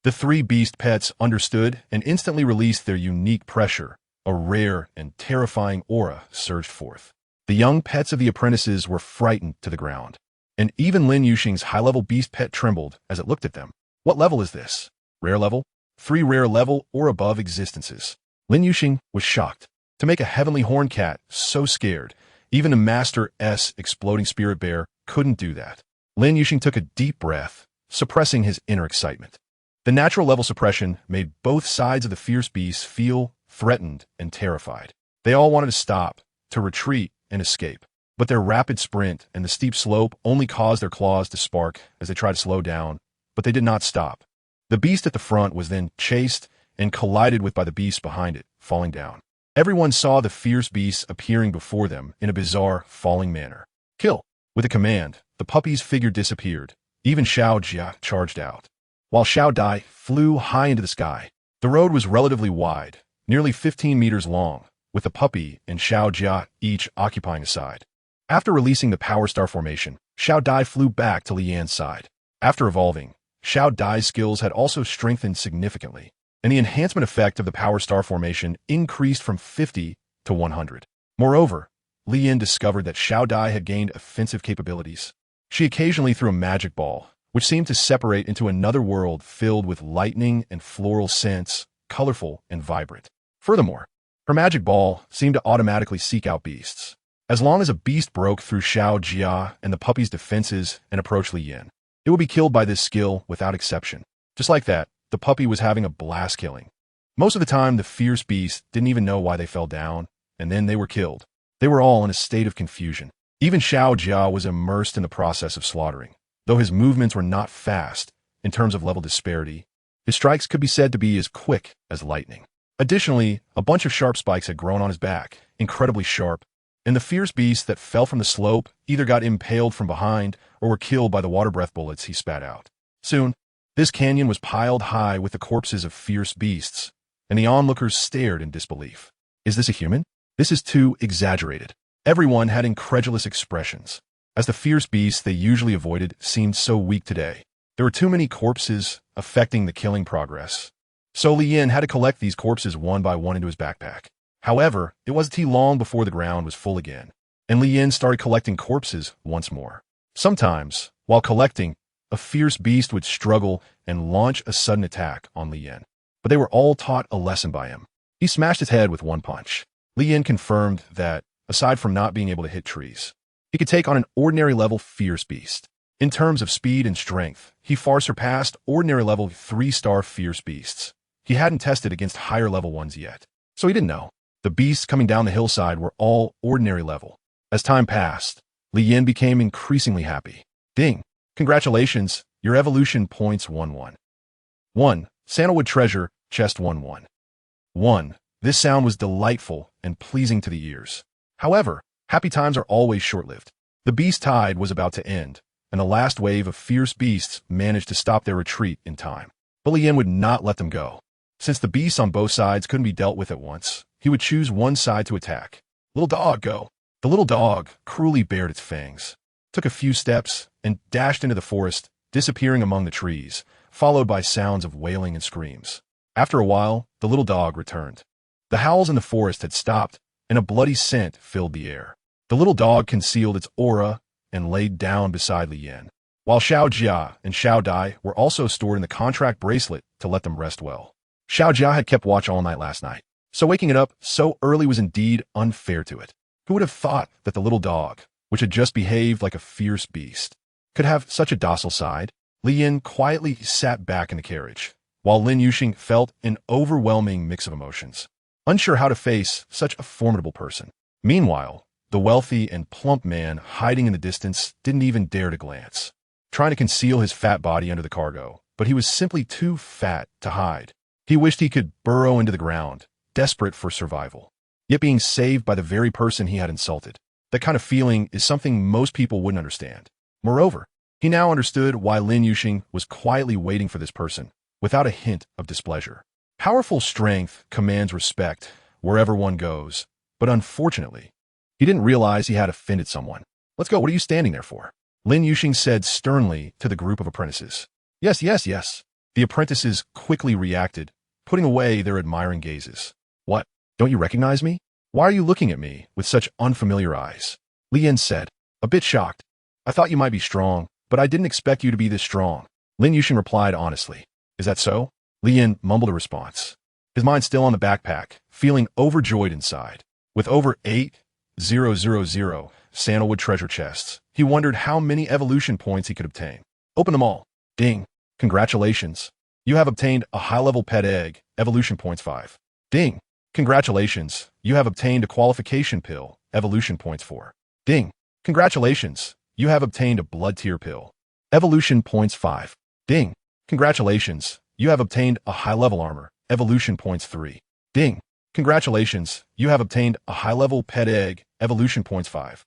The three beast pets understood and instantly released their unique pressure. A rare and terrifying aura surged forth. The young pets of the apprentices were frightened to the ground, and even Lin Yuxing's high-level beast pet trembled as it looked at them. What level is this? Rare level? 3 rare level or above existences. Lin Yuxing was shocked. To make a heavenly horn cat so scared, even a Master S exploding spirit bear couldn't do that. Lin Yuxing took a deep breath, suppressing his inner excitement. The natural level suppression made both sides of the fierce beasts feel threatened and terrified. They all wanted to stop, to retreat and escape. But their rapid sprint and the steep slope only caused their claws to spark as they tried to slow down, but they did not stop. The beast at the front was then chased and collided with by the beast behind it, falling down. Everyone saw the fierce beasts appearing before them in a bizarre, falling manner. Kill! With a command, the puppy's figure disappeared. Even Xiao Jia charged out, while Xiao Dai flew high into the sky. The road was relatively wide, nearly 15 meters long, with the puppy and Xiao Jia each occupying a side. After releasing the Power Star formation, Xiao Dai flew back to Lian's side. After evolving, Xiao Dai's skills had also strengthened significantly, and the enhancement effect of the Power Star formation increased from 50 to 100. Moreover, Lian discovered that Xiao Dai had gained offensive capabilities. She occasionally threw a magic ball, which seemed to separate into another world filled with lightning and floral scents, colorful and vibrant. Furthermore, her magic ball seemed to automatically seek out beasts. As long as a beast broke through Xiao Jia and the puppy's defenses and approached Lian, it would be killed by this skill without exception. Just like that, the puppy was having a blast killing. Most of the time, the fierce beasts didn't even know why they fell down, and then they were killed. They were all in a state of confusion. Even Xiao Jia was immersed in the process of slaughtering. Though his movements were not fast in terms of level disparity, his strikes could be said to be as quick as lightning. Additionally, a bunch of sharp spikes had grown on his back, incredibly sharp, and the fierce beasts that fell from the slope either got impaled from behind or were killed by the water breath bullets he spat out. Soon, this canyon was piled high with the corpses of fierce beasts, and the onlookers stared in disbelief. Is this a human? This is too exaggerated. Everyone had incredulous expressions, as the fierce beasts they usually avoided seemed so weak today. There were too many corpses affecting the killing progress. So Lian had to collect these corpses one by one into his backpack. However, it wasn't long before the ground was full again, and Lian started collecting corpses once more. Sometimes, while collecting, a fierce beast would struggle and launch a sudden attack on Lian. But they were all taught a lesson by him. He smashed his head with one punch. Lian confirmed that, aside from not being able to hit trees, he could take on an ordinary level fierce beast. In terms of speed and strength, he far surpassed ordinary level 3-star fierce beasts. He hadn't tested against higher level ones yet, so he didn't know. The beasts coming down the hillside were all ordinary level. As time passed, Lian became increasingly happy. Ding! Congratulations, your evolution points 1-1. 1. Sandalwood treasure, chest 1-1. 1. This sound was delightful and pleasing to the ears. However, happy times are always short-lived. The beast tide was about to end, and the last wave of fierce beasts managed to stop their retreat in time. But Lian would not let them go. Since the beasts on both sides couldn't be dealt with at once, he would choose one side to attack. Little dog, go! The little dog cruelly bared its fangs, took a few steps, and dashed into the forest, disappearing among the trees, followed by sounds of wailing and screams. After a while, the little dog returned. The howls in the forest had stopped, and a bloody scent filled the air. The little dog concealed its aura and laid down beside Lian, while Xiao Jia and Xiao Dai were also stored in the contract bracelet to let them rest well. Xiao Jia had kept watch all night last night, so waking it up so early was indeed unfair to it. Who would have thought that the little dog, which had just behaved like a fierce beast, could have such a docile side? Lian quietly sat back in the carriage, while Lin Yuxing felt an overwhelming mix of emotions, unsure how to face such a formidable person. Meanwhile, the wealthy and plump man hiding in the distance didn't even dare to glance, trying to conceal his fat body under the cargo, but he was simply too fat to hide. He wished he could burrow into the ground, desperate for survival, yet being saved by the very person he had insulted. That kind of feeling is something most people wouldn't understand. Moreover, he now understood why Lin Yuxing was quietly waiting for this person, without a hint of displeasure. Powerful strength commands respect wherever one goes, but unfortunately, he didn't realize he had offended someone. Let's go, what are you standing there for? Lin Yuxing said sternly to the group of apprentices. Yes, yes, yes. The apprentices quickly reacted, putting away their admiring gazes. What? Don't you recognize me? Why are you looking at me with such unfamiliar eyes? Li Yan said, a bit shocked. I thought you might be strong, but I didn't expect you to be this strong. Lin Yuxing replied honestly. Is that so? Li Yan mumbled a response. His mind still on the backpack, feeling overjoyed inside. With over 8,000 sandalwood treasure chests, he wondered how many evolution points he could obtain. Open them all. Ding. Congratulations. You have obtained a high-level pet egg, evolution points 5. Ding. Congratulations. You have obtained a qualification pill, evolution points 4. Ding. Congratulations. You have obtained a blood tier pill, evolution points 5. Ding. Congratulations. You have obtained a high-level armor, evolution points 3. Ding. Congratulations. You have obtained a high-level pet egg, evolution points 5.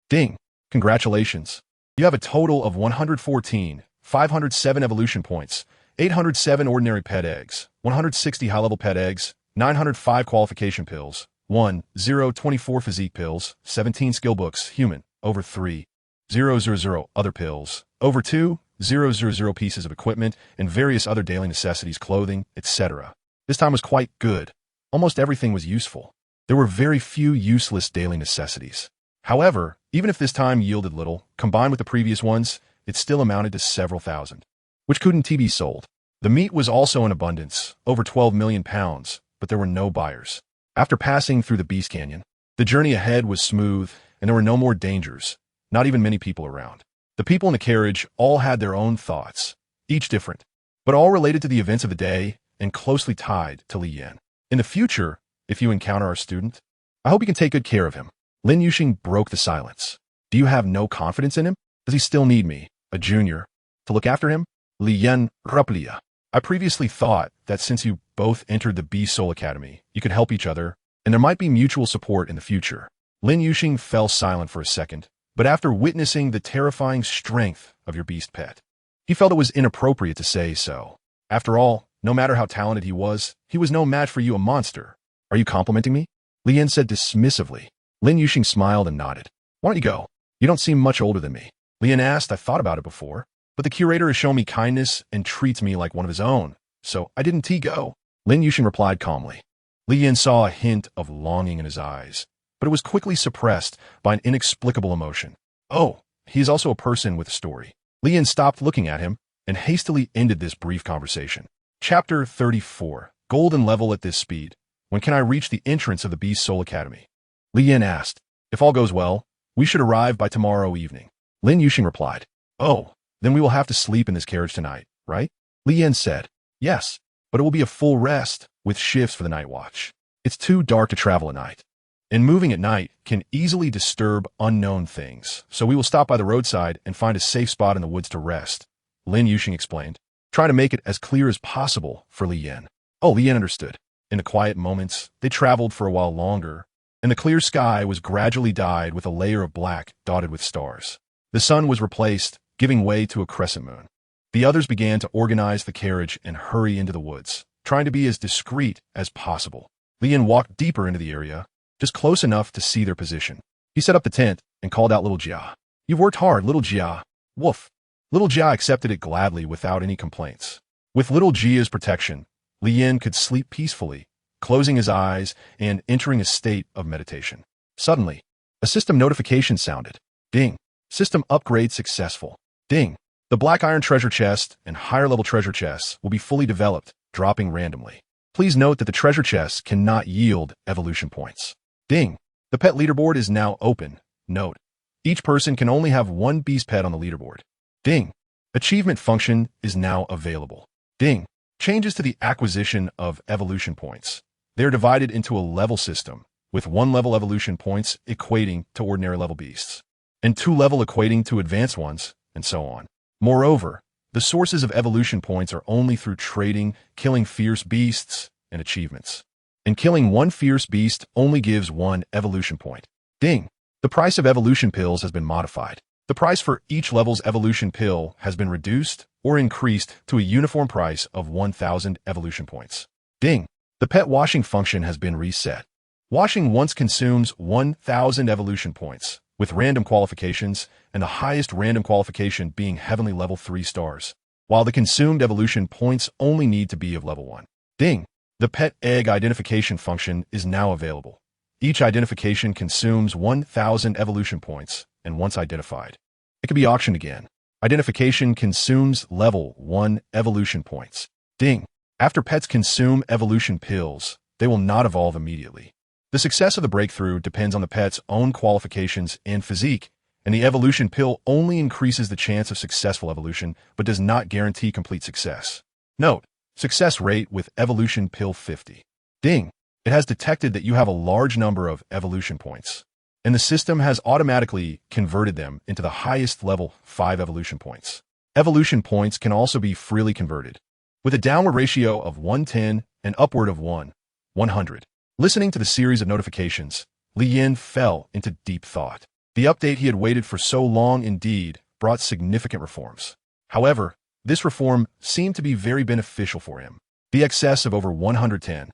Ding. Congratulations. You have a total of 114, 507 evolution points, 807 ordinary pet eggs, 160 high-level pet eggs, 905 qualification pills, 1024 physique pills, 17 skill books, human, over 3,000 other pills, over 2,000 pieces of equipment, and various other daily necessities, clothing, etc. This time was quite good. Almost everything was useful. There were very few useless daily necessities. However, even if this time yielded little, combined with the previous ones, it still amounted to several thousand, which couldn't be sold. The meat was also in abundance, over 12 million pounds, but there were no buyers. After passing through the Beast Canyon, the journey ahead was smooth, and there were no more dangers, not even many people around. The people in the carriage all had their own thoughts, each different, but all related to the events of the day and closely tied to Li Yan. In the future, if you encounter our student, I hope you can take good care of him. Lin Yuxing broke the silence. Do you have no confidence in him? Does he still need me, a junior, to look after him? Li Yan replied. I previously thought that since you both entered the Beast Soul Academy, you could help each other, and there might be mutual support in the future. Lin Yuxing fell silent for a second, but after witnessing the terrifying strength of your beast pet, he felt it was inappropriate to say so. After all, no matter how talented he was no match for you, a monster. Are you complimenting me? Li Yan said dismissively. Lin Yuxing smiled and nodded. Why don't you go? You don't seem much older than me. Li Yan asked. I thought about it before, but the curator has shown me kindness and treats me like one of his own, so I didn't go. Lin Yuxing replied calmly. Li Yan saw a hint of longing in his eyes, but it was quickly suppressed by an inexplicable emotion. Oh, he is also a person with a story. Li Yan stopped looking at him and hastily ended this brief conversation. Chapter 34. Golden level at this speed. When can I reach the entrance of the Beast Soul Academy? Li Yan asked. If all goes well, we should arrive by tomorrow evening. Lin Yuxing replied. Oh, then we will have to sleep in this carriage tonight, right? Li Yan said. Yes, but it will be a full rest, with shifts for the night watch. It's too dark to travel at night, and moving at night can easily disturb unknown things, so we will stop by the roadside and find a safe spot in the woods to rest, Lin Yuxing explained, trying to make it as clear as possible for Li Yan. Oh, Li Yan understood. In the quiet moments, they traveled for a while longer, and the clear sky was gradually dyed with a layer of black dotted with stars. The sun was replaced, giving way to a crescent moon. The others began to organize the carriage and hurry into the woods, trying to be as discreet as possible. Li Yan walked deeper into the area, just close enough to see their position. He set up the tent and called out Little Jia. You've worked hard, Little Jia. Woof. Little Jia accepted it gladly without any complaints. With Little Jia's protection, Li Yan could sleep peacefully, closing his eyes and entering a state of meditation. Suddenly, a system notification sounded. Ding. System upgrade successful. Ding. The black iron treasure chest and higher level treasure chests will be fully developed, dropping randomly. Please note that the treasure chests cannot yield evolution points. Ding. The pet leaderboard is now open. Note. Each person can only have one beast pet on the leaderboard. Ding. Achievement function is now available. Ding. Changes to the acquisition of evolution points. They are divided into a level system, with 1 level evolution points equating to ordinary level beasts, and 2 level equating to advanced ones, and so on. Moreover, the sources of evolution points are only through trading, killing fierce beasts, and achievements. And killing one fierce beast only gives 1 evolution point. Ding. The price of evolution pills has been modified. The price for each level's evolution pill has been reduced or increased to a uniform price of 1,000 evolution points. Ding. The pet washing function has been reset. Washing once consumes 1,000 evolution points, with random qualifications, and the highest random qualification being heavenly level 3 stars. while the consumed evolution points only need to be of level 1. Ding! The pet egg identification function is now available. Each identification consumes 1,000 evolution points, and once identified, it can be auctioned again. Identification consumes level 1 evolution points. Ding! After pets consume evolution pills, they will not evolve immediately. The success of the breakthrough depends on the pet's own qualifications and physique, and the evolution pill only increases the chance of successful evolution but does not guarantee complete success. Note: success rate with evolution pill 50. Ding! It has detected that you have a large number of evolution points, and the system has automatically converted them into the highest level 5 evolution points. Evolution points can also be freely converted, with a downward ratio of 110 and upward of 100. Listening to the series of notifications, Li Yin fell into deep thought. The update he had waited for so long indeed brought significant reforms. However, this reform seemed to be very beneficial for him. The excess of over 110,000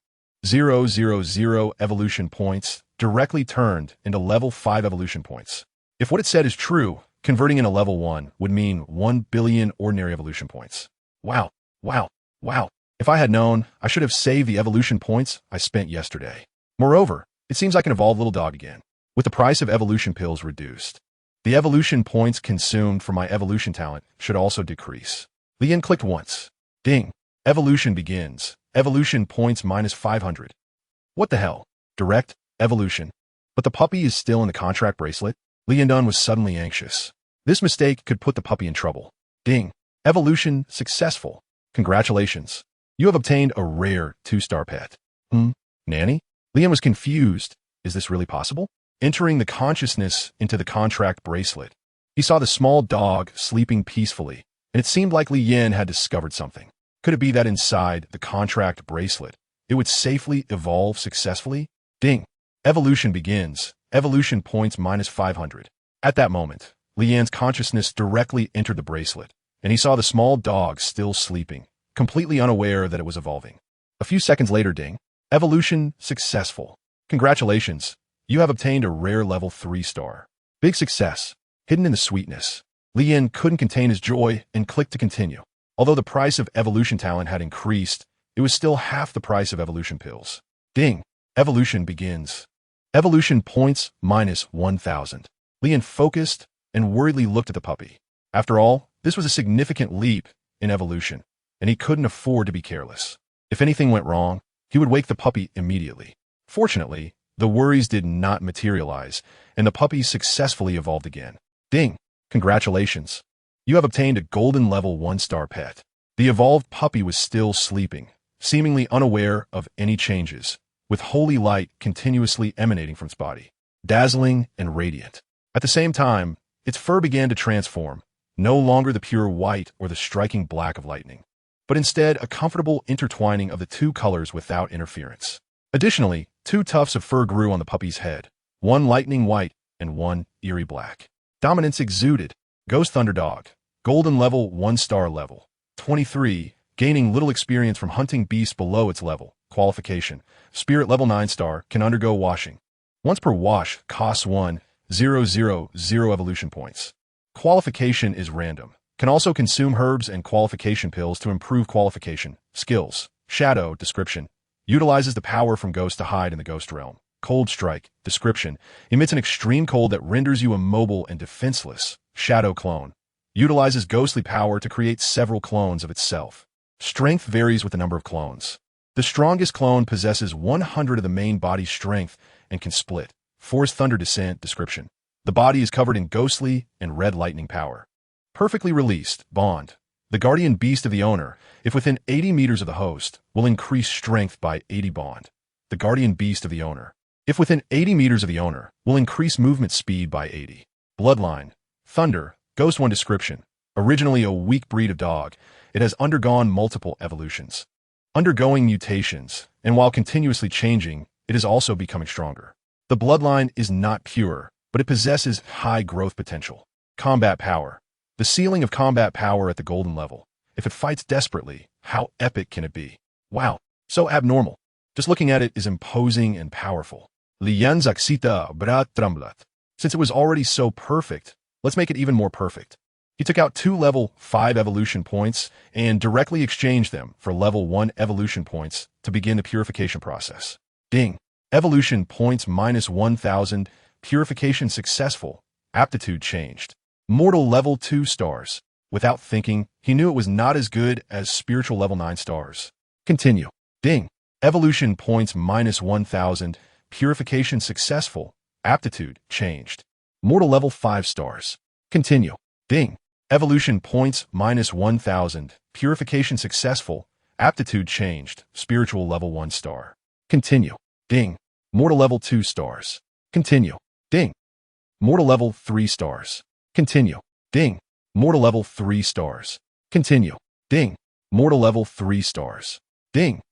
evolution points directly turned into level 5 evolution points. If what it said is true, converting into level 1 would mean 1 billion ordinary evolution points. Wow. If I had known, I should have saved the evolution points I spent yesterday. Moreover, it seems I can evolve Little Dog again, with the price of evolution pills reduced. The evolution points consumed for my evolution talent should also decrease. Li Yin clicked once. Ding! Evolution begins. Evolution points minus 500. What the hell? Direct evolution. But the puppy is still in the contract bracelet? Li Yin was suddenly anxious. This mistake could put the puppy in trouble. Ding! Evolution successful. Congratulations. You have obtained a rare 2-star pet. Nanny? Li Yin was confused. Is this really possible? Entering the consciousness into the contract bracelet, he saw the small dog sleeping peacefully, and it seemed like Li Yin had discovered something. Could it be that inside the contract bracelet, it would safely evolve successfully? Ding! Evolution begins. Evolution points minus 500. At that moment, Li Yin's consciousness directly entered the bracelet, and he saw the small dog still sleeping, completely unaware that it was evolving. A few seconds later, ding! Evolution successful. Congratulations. You have obtained a rare level 3-star. Big success. Hidden in the sweetness. Li Yin couldn't contain his joy and clicked to continue. Although the price of evolution talent had increased, it was still half the price of evolution pills. Ding! Evolution begins. Evolution points minus 1,000. Li Yin focused and worriedly looked at the puppy. After all, this was a significant leap in evolution, and he couldn't afford to be careless. If anything went wrong, he would wake the puppy immediately. Fortunately, the worries did not materialize, and the puppy successfully evolved again. Ding! Congratulations. You have obtained a golden level 1-star pet. The evolved puppy was still sleeping, seemingly unaware of any changes, with holy light continuously emanating from its body, dazzling and radiant. At the same time, its fur began to transform, no longer the pure white or the striking black of lightning, but instead a comfortable intertwining of the two colors without interference. Additionally, 2 tufts of fur grew on the puppy's head, one lightning white and one eerie black. Dominance exuded. Ghost Thunder Dog. Golden level 1-star level. 23. Gaining little experience from hunting beasts below its level. Qualification. Spirit level 9-star. Can undergo washing. Once per wash. Costs 1,000 evolution points. Qualification is random. Can also consume herbs and qualification pills to improve qualification. Skills. Shadow. Description. Utilizes the power from ghost to hide in the ghost realm. Cold Strike. Description. Emits an extreme cold that renders you immobile and defenseless. Shadow Clone. Utilizes ghostly power to create several clones of itself. Strength varies with the number of clones. The strongest clone possesses 100 of the main body's strength and can split. Force Thunder Descent. Description. The body is covered in ghostly and red lightning power. Perfectly released. Bond. The guardian beast of the owner, if within 80 meters of the host, will increase strength by 80 bond. The guardian beast of the owner, if within 80 meters of the owner, will increase movement speed by 80. Bloodline. Thunder. Ghost 1 description. Originally a weak breed of dog, it has undergone multiple evolutions, undergoing mutations, and while continuously changing, it is also becoming stronger. The bloodline is not pure, but it possesses high growth potential. Combat power. The ceiling of combat power at the golden level. If it fights desperately, how epic can it be? Wow, so abnormal. Just looking at it is imposing and powerful. Li Yin zaksita brat tremblat. Since it was already so perfect, let's make it even more perfect. He took out 2 level 5 evolution points and directly exchanged them for level 1 evolution points to begin the purification process. Ding. Evolution points minus 1,000. Purification successful. Aptitude changed. Mortal level 2 stars. Without thinking, he knew it was not as good as spiritual level 9 stars. Continue. Ding. Evolution points minus 1,000. Purification successful. Aptitude changed. Mortal level 5 stars. Continue. Ding. Evolution points minus 1,000. Purification successful. Aptitude changed. Spiritual level 1 star. Continue. Ding. Mortal level 2 stars. Continue. Ding. Mortal level 3 stars. Continue. Ding. Mortal level 3 stars. Continue. Ding. Mortal level 3 stars. Ding.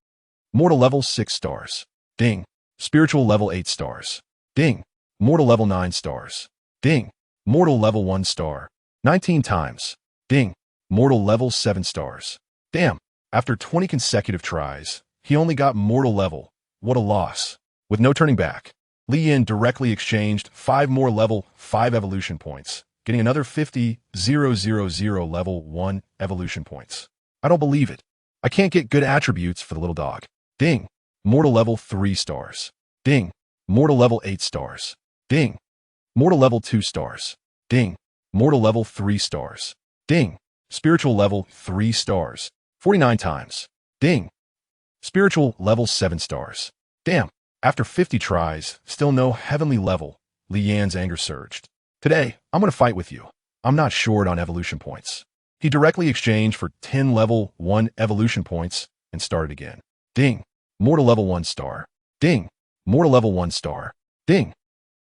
Mortal level 6 stars. Ding. Spiritual level 8 stars. Ding. Mortal level 9 stars. Ding. Mortal level 1 star. 19 times. Ding. Mortal level 7 stars. Damn. After 20 consecutive tries, he only got mortal level. What a loss. With no turning back, Li Yin directly exchanged 5 more level 5 evolution points, getting another 50,000 level 1 evolution points. I don't believe it. I can't get good attributes for the little dog. Ding. Mortal level 3 stars. Ding. Mortal level 8 stars. Ding. Mortal level 2 stars. Ding. Mortal level 3 stars. Ding. Spiritual level 3 stars. 49 times. Ding. Spiritual level 7 stars. Damn. After 50 tries, still no heavenly level, Li Yan's anger surged. Today, I'm going to fight with you. I'm not short on evolution points. He directly exchanged for 10 level 1 evolution points and started again. Ding. Mortal level 1 star. Ding. Mortal level 1 star. Ding.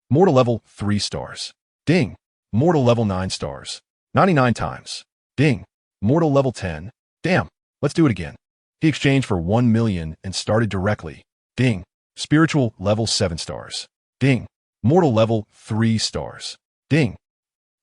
Mortal level 3 stars. Ding. Mortal level 9 stars. 99 times. Ding. Mortal level 10. Damn. Let's do it again. He exchanged for 1 million and started directly. Ding. Spiritual level 7 stars. Ding. Mortal level 3 stars. Ding.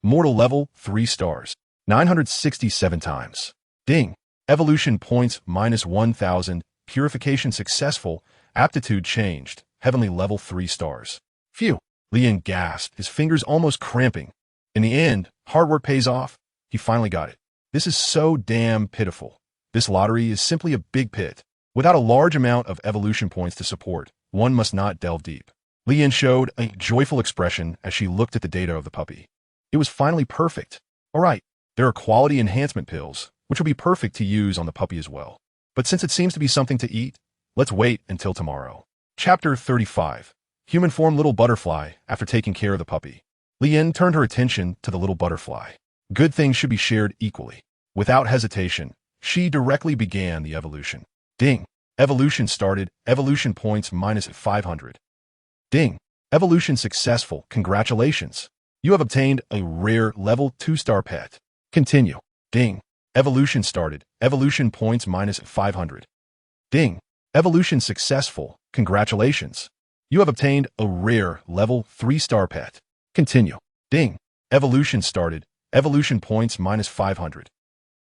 Mortal level 3 stars. 967 times. Ding. Evolution points minus 1,000. Purification successful. Aptitude changed. Heavenly level 3 stars. Phew. Li Yin gasped, his fingers almost cramping. In the end, hard work pays off. He finally got it. This is so damn pitiful. This lottery is simply a big pit. Without a large amount of evolution points to support, one must not delve deep. Li Yin showed a joyful expression as she looked at the data of the puppy. It was finally perfect. All right, there are quality enhancement pills, which will be perfect to use on the puppy as well. But since it seems to be something to eat, let's wait until tomorrow. Chapter 35. Human form little butterfly after taking care of the puppy. Li Yin turned her attention to the little butterfly. Good things should be shared equally. Without hesitation, she directly began the evolution. Ding. Evolution started. Evolution points minus 500. Ding. Evolution successful. Congratulations. You have obtained a rare level 2-star pet. Continue. Ding. Evolution started. Evolution points minus 500. Ding. Evolution successful. Congratulations. You have obtained a rare level 3-star pet. Continue. Ding. Evolution started. Evolution points minus 500.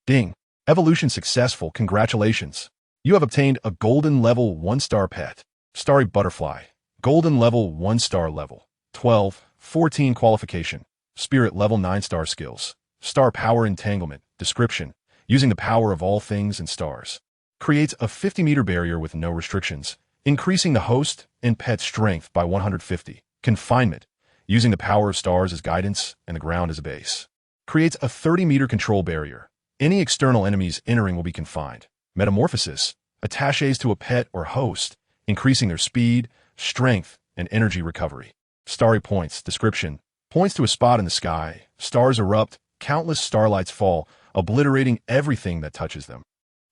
Ding. Evolution successful. Congratulations. You have obtained a golden level 1-star pet. Starry butterfly. Golden level 1-star level. 12, 14 qualification. Spirit level 9-star skills. Star power entanglement. Description. Using the power of all things and stars. Creates a 50-meter barrier with no restrictions, increasing the host and pet strength by 150. Confinement. Using the power of stars as guidance and the ground as a base. Creates a 30-meter control barrier. Any external enemies entering will be confined. Metamorphosis. Attaches to a pet or host, increasing their speed, strength, and energy recovery. Starry points. Description. Points to a spot in the sky. Stars erupt. Countless starlights fall, obliterating everything that touches them.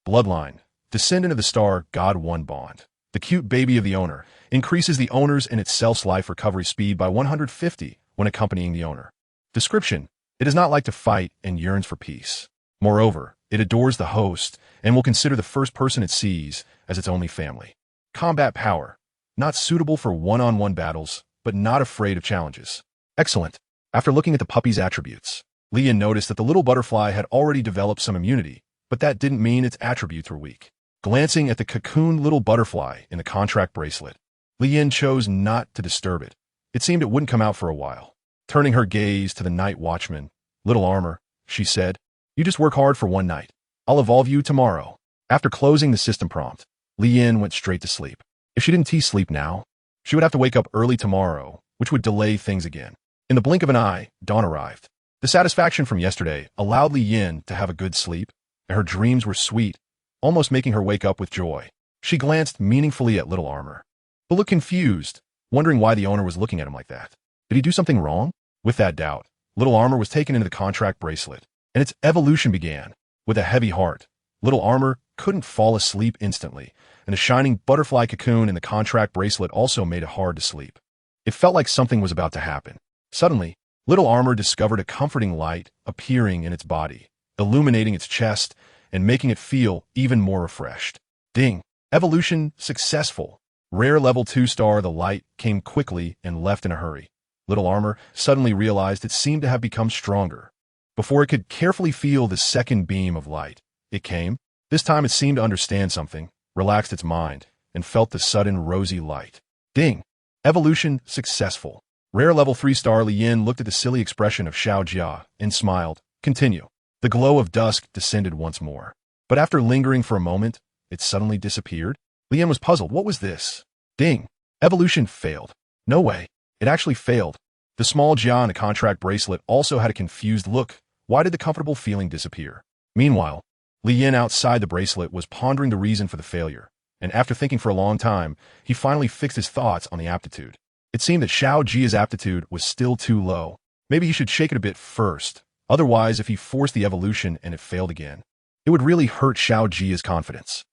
Bloodline. Descendant of the star, God 1 bond. The cute baby of the owner. Increases the owner's and itself's life recovery speed by 150 when accompanying the owner. Description. It does not like to fight and yearns for peace. Moreover, it adores the host and will consider the first person it sees as its only family. Combat power. Not suitable for one-on-one battles, but not afraid of challenges. Excellent. After looking at the puppy's attributes, Li Yin noticed that the little butterfly had already developed some immunity, but that didn't mean its attributes were weak. Glancing at the cocooned little butterfly in the contract bracelet, Li Yin chose not to disturb it. It seemed it wouldn't come out for a while. Turning her gaze to the night watchman, little armor, she said. You just work hard for one night. I'll evolve you tomorrow. After closing the system prompt, Li Yin went straight to sleep. If she didn't sleep now, she would have to wake up early tomorrow, which would delay things again. In the blink of an eye, dawn arrived. The satisfaction from yesterday allowed Li Yin to have a good sleep, and her dreams were sweet, almost making her wake up with joy. She glanced meaningfully at Little Armor, but looked confused, wondering why the owner was looking at him like that. Did he do something wrong? With that doubt, Little Armor was taken into the contract bracelet, and its evolution began. With a heavy heart, Little Armor couldn't fall asleep instantly, and the shining butterfly cocoon in the contract bracelet also made it hard to sleep. It felt like something was about to happen. Suddenly, Little Armor discovered a comforting light appearing in its body, illuminating its chest and making it feel even more refreshed. Ding! Evolution successful. Rare level 2 star. The light came quickly and left in a hurry. Little Armor suddenly realized it seemed to have become stronger. Before it could carefully feel the second beam of light, it came. This time it seemed to understand something, relaxed its mind, and felt the sudden rosy light. Ding! Evolution successful. Rare level 3 star. Li Yin looked at the silly expression of Xiao Jia and smiled. Continue. The glow of dusk descended once more. But after lingering for a moment, it suddenly disappeared. Li Yin was puzzled. What was this? Ding! Evolution failed. No way. It actually failed. The small Jia in the contract bracelet also had a confused look. Why did the comfortable feeling disappear? Meanwhile, Li Yin outside the bracelet was pondering the reason for the failure, and after thinking for a long time, he finally fixed his thoughts on the aptitude. It seemed that Xiao Jia's aptitude was still too low. Maybe he should shake it a bit first. Otherwise, if he forced the evolution and it failed again, it would really hurt Xiao Jia's confidence.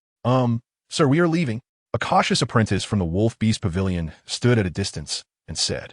Sir, we are leaving. A cautious apprentice from the Wolf Beast Pavilion stood at a distance and said,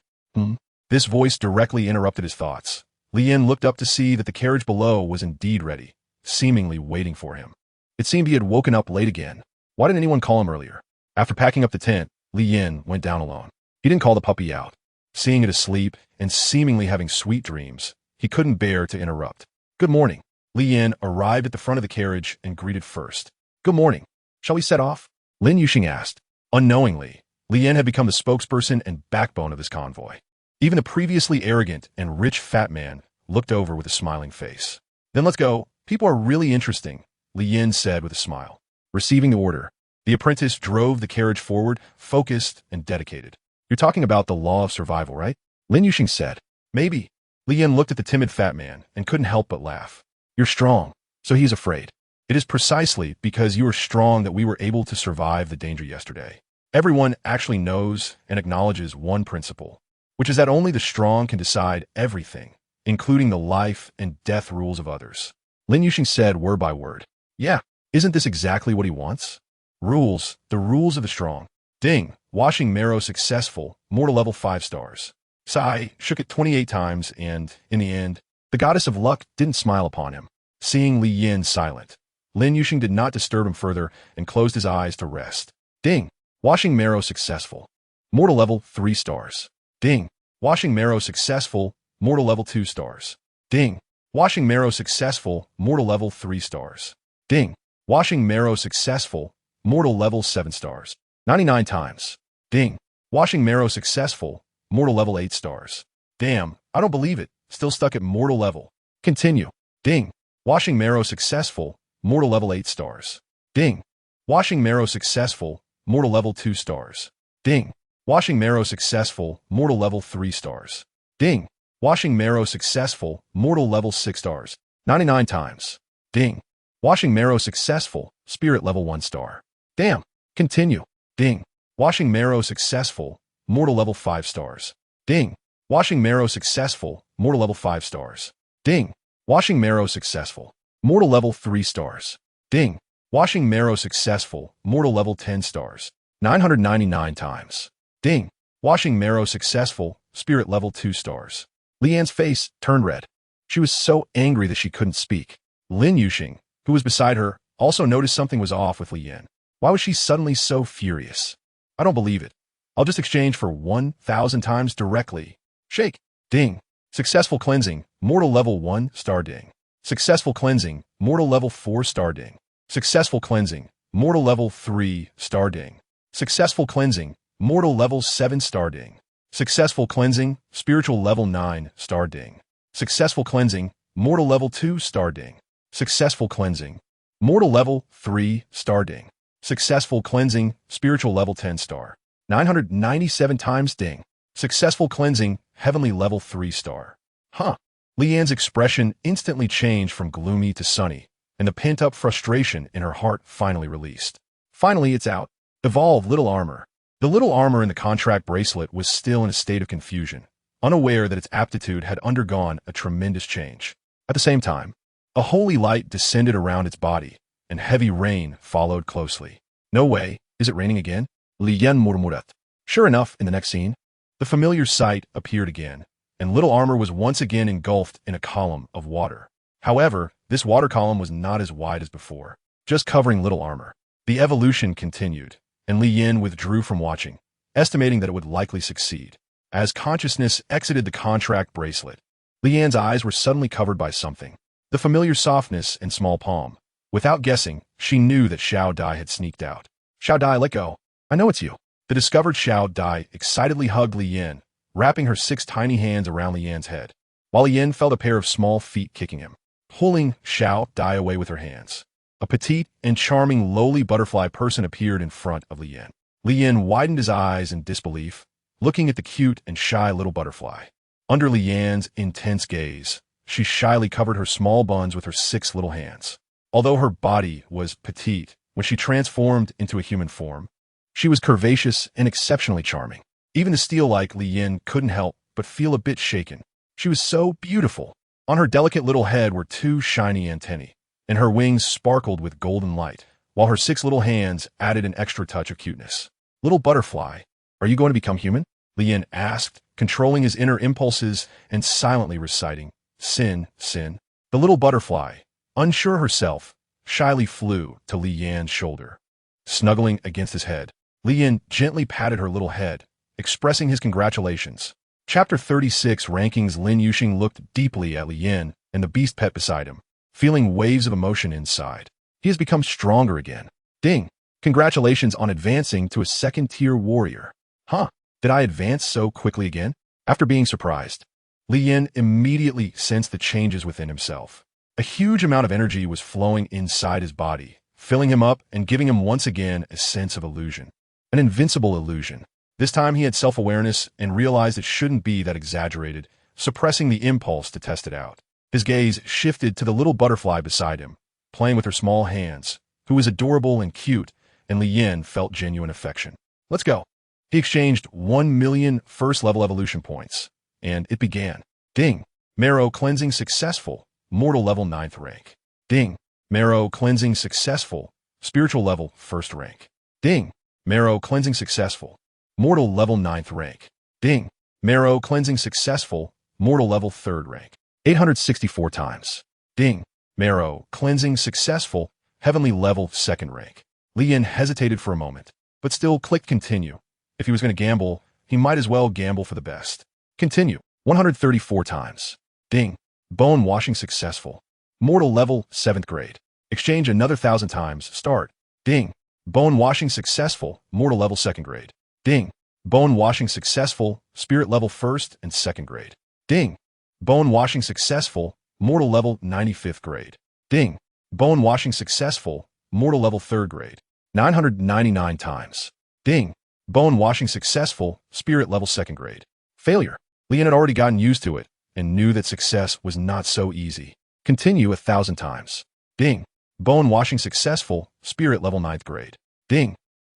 This voice directly interrupted his thoughts. Li Yin looked up to see that the carriage below was indeed ready, seemingly waiting for him. It seemed he had woken up late again. Why didn't anyone call him earlier? After packing up the tent, Li Yin went down alone. He didn't call the puppy out. Seeing it asleep and seemingly having sweet dreams, he couldn't bear to interrupt. Good morning. Li Yin arrived at the front of the carriage and greeted first. Good morning. Shall we set off? Lin Yuxing asked. Unknowingly, Li Yin had become the spokesperson and backbone of this convoy. Even the previously arrogant and rich fat man looked over with a smiling face. Then let's go. People are really interesting, Li Yin said with a smile. Receiving the order, the apprentice drove the carriage forward, focused and dedicated. You're talking about the law of survival, right? Lin Yuxing said. Maybe. Li Yin looked at the timid fat man and couldn't help but laugh. You're strong, so he is afraid. It is precisely because you are strong that we were able to survive the danger yesterday. Everyone actually knows and acknowledges one principle, which is that only the strong can decide everything, including the life and death rules of others. Lin Yuxing said word by word. Yeah, isn't this exactly what he wants? Rules, the rules of the strong. Ding, washing marrow successful, mortal level 5 stars. Sai shook it 28 times and, in the end, the goddess of luck didn't smile upon him. Seeing Li Yin silent, Lin Yuxing did not disturb him further and closed his eyes to rest. Ding, washing marrow successful, mortal level 3 stars. Ding, washing marrow successful, mortal level 2 stars. Ding, washing marrow successful, mortal level 3 stars. Ding, washing marrow successful, mortal level 7 stars. 99 times. Ding, washing marrow successful, mortal level 8 stars. Damn, I don't believe it. Still stuck at mortal level. Continue. Ding, washing marrow successful, mortal level 8 stars. Ding, washing marrow successful, mortal level 2 stars. Ding, washing marrow successful, mortal level 3 stars. Ding, washing marrow successful, mortal level 6 stars. 99 times. Ding, washing marrow successful, spirit level 1 star. Damn, continue. Ding, washing marrow successful, mortal level 5 stars. Ding, washing marrow successful, mortal level 5 stars. Ding, washing marrow successful, mortal level 3 stars. Ding, washing marrow successful, mortal level 10 stars. 999 times. Ding, washing marrow successful, spirit level 2 stars. Li Yin's face turned red. She was so angry that she couldn't speak. Lin Yuxing, who was beside her, also noticed something was off with Li Yin. Why was she suddenly so furious? I don't believe it. I'll just exchange for 1,000 times directly. Shake. Ding. Successful cleansing, mortal level 1 star ding. Successful cleansing, mortal level 4 star ding. Successful cleansing, mortal level 3 star ding. Successful cleansing, mortal level 7 star ding. Successful cleansing, spiritual level 9 star ding. Successful cleansing, Mortal level 2 star ding. Successful cleansing. Mortal level 3 star ding. Successful cleansing. Spiritual level 10 star. 997 times ding. Successful cleansing. Heavenly level 3 star. Huh. Leanne's expression instantly changed from gloomy to sunny, and the pent-up frustration in her heart finally released. Finally, it's out. Evolve little armor. The little armor in the contract bracelet was still in a state of confusion, unaware that its aptitude had undergone a tremendous change. At the same time, a holy light descended around its body, and heavy rain followed closely. No way, is it raining again? Lian murmurat. Sure enough, in the next scene, the familiar sight appeared again, and little armor was once again engulfed in a column of water. However, this water column was not as wide as before, just covering little armor. The evolution continued, and Li Yin withdrew from watching, estimating that it would likely succeed. As consciousness exited the contract bracelet, Li Yan's eyes were suddenly covered by something. The familiar softness and small palm. Without guessing, she knew that Xiao Dai had sneaked out. Xiao Dai, let go. I know it's you. The discovered Xiao Dai excitedly hugged Li Yin, wrapping her 6 tiny hands around Li Yan's head, while Li Yin felt a pair of small feet kicking him, pulling Xiao Dai away with her hands. A petite and charming lowly butterfly person appeared in front of Li Yin. Li Yin widened his eyes in disbelief, looking at the cute and shy little butterfly. Under Li Yan's intense gaze, she shyly covered her small buns with her 6 little hands. Although her body was petite when she transformed into a human form, she was curvaceous and exceptionally charming. Even the steel-like Li Yin couldn't help but feel a bit shaken. She was so beautiful. On her delicate little head were 2 shiny antennae, and her wings sparkled with golden light, while her 6 little hands added an extra touch of cuteness. Little butterfly, are you going to become human? Li Yin asked, controlling his inner impulses and silently reciting, Sin, sin. The little butterfly, unsure herself, shyly flew to Li Yan's shoulder. Snuggling against his head, Li Yin gently patted her little head, expressing his congratulations. Chapter 36 Rankings. Lin Yuxing looked deeply at Li Yin and the beast pet beside him, feeling waves of emotion inside. He has become stronger again. Ding! Congratulations on advancing to a 2nd-tier warrior. Huh? Did I advance so quickly again? After being surprised, Li Yin immediately sensed the changes within himself. A huge amount of energy was flowing inside his body, filling him up and giving him once again a sense of illusion. An invincible illusion. This time he had self-awareness and realized it shouldn't be that exaggerated, suppressing the impulse to test it out. His gaze shifted to the little butterfly beside him, playing with her small hands, who was adorable and cute, and Li Yin felt genuine affection. Let's go. He exchanged 1,000,000 first-level evolution points, and it began. Ding. Marrow cleansing successful. Mortal level 9th rank. Ding. Marrow cleansing successful. Spiritual level 1st rank. Ding. Marrow cleansing successful. Mortal level 9th rank. Ding. Marrow cleansing successful. Mortal level 3rd rank. 864 times. Ding. Marrow cleansing successful. Heavenly level 2nd rank. Li Yin hesitated for a moment, but still clicked continue. If he was going to gamble, he might as well gamble for the best. Continue. 134 times. Ding. Bone washing successful. Mortal level 7th grade. Exchange another 1,000 times. Start. Ding. Bone washing successful. Mortal level 2nd grade. Ding. Bone washing successful. Spirit level 1st and 2nd grade. Ding. Bone washing successful. Mortal level 95th grade. Ding. Bone washing successful. Mortal level 3rd grade. 999 times. Ding. Bone washing successful. Spirit level 2nd grade. Failure. Li Yin had already gotten used to it and knew that success was not so easy. Continue 1,000 times. Ding. Bone washing successful. Spirit level 9th grade. Ding.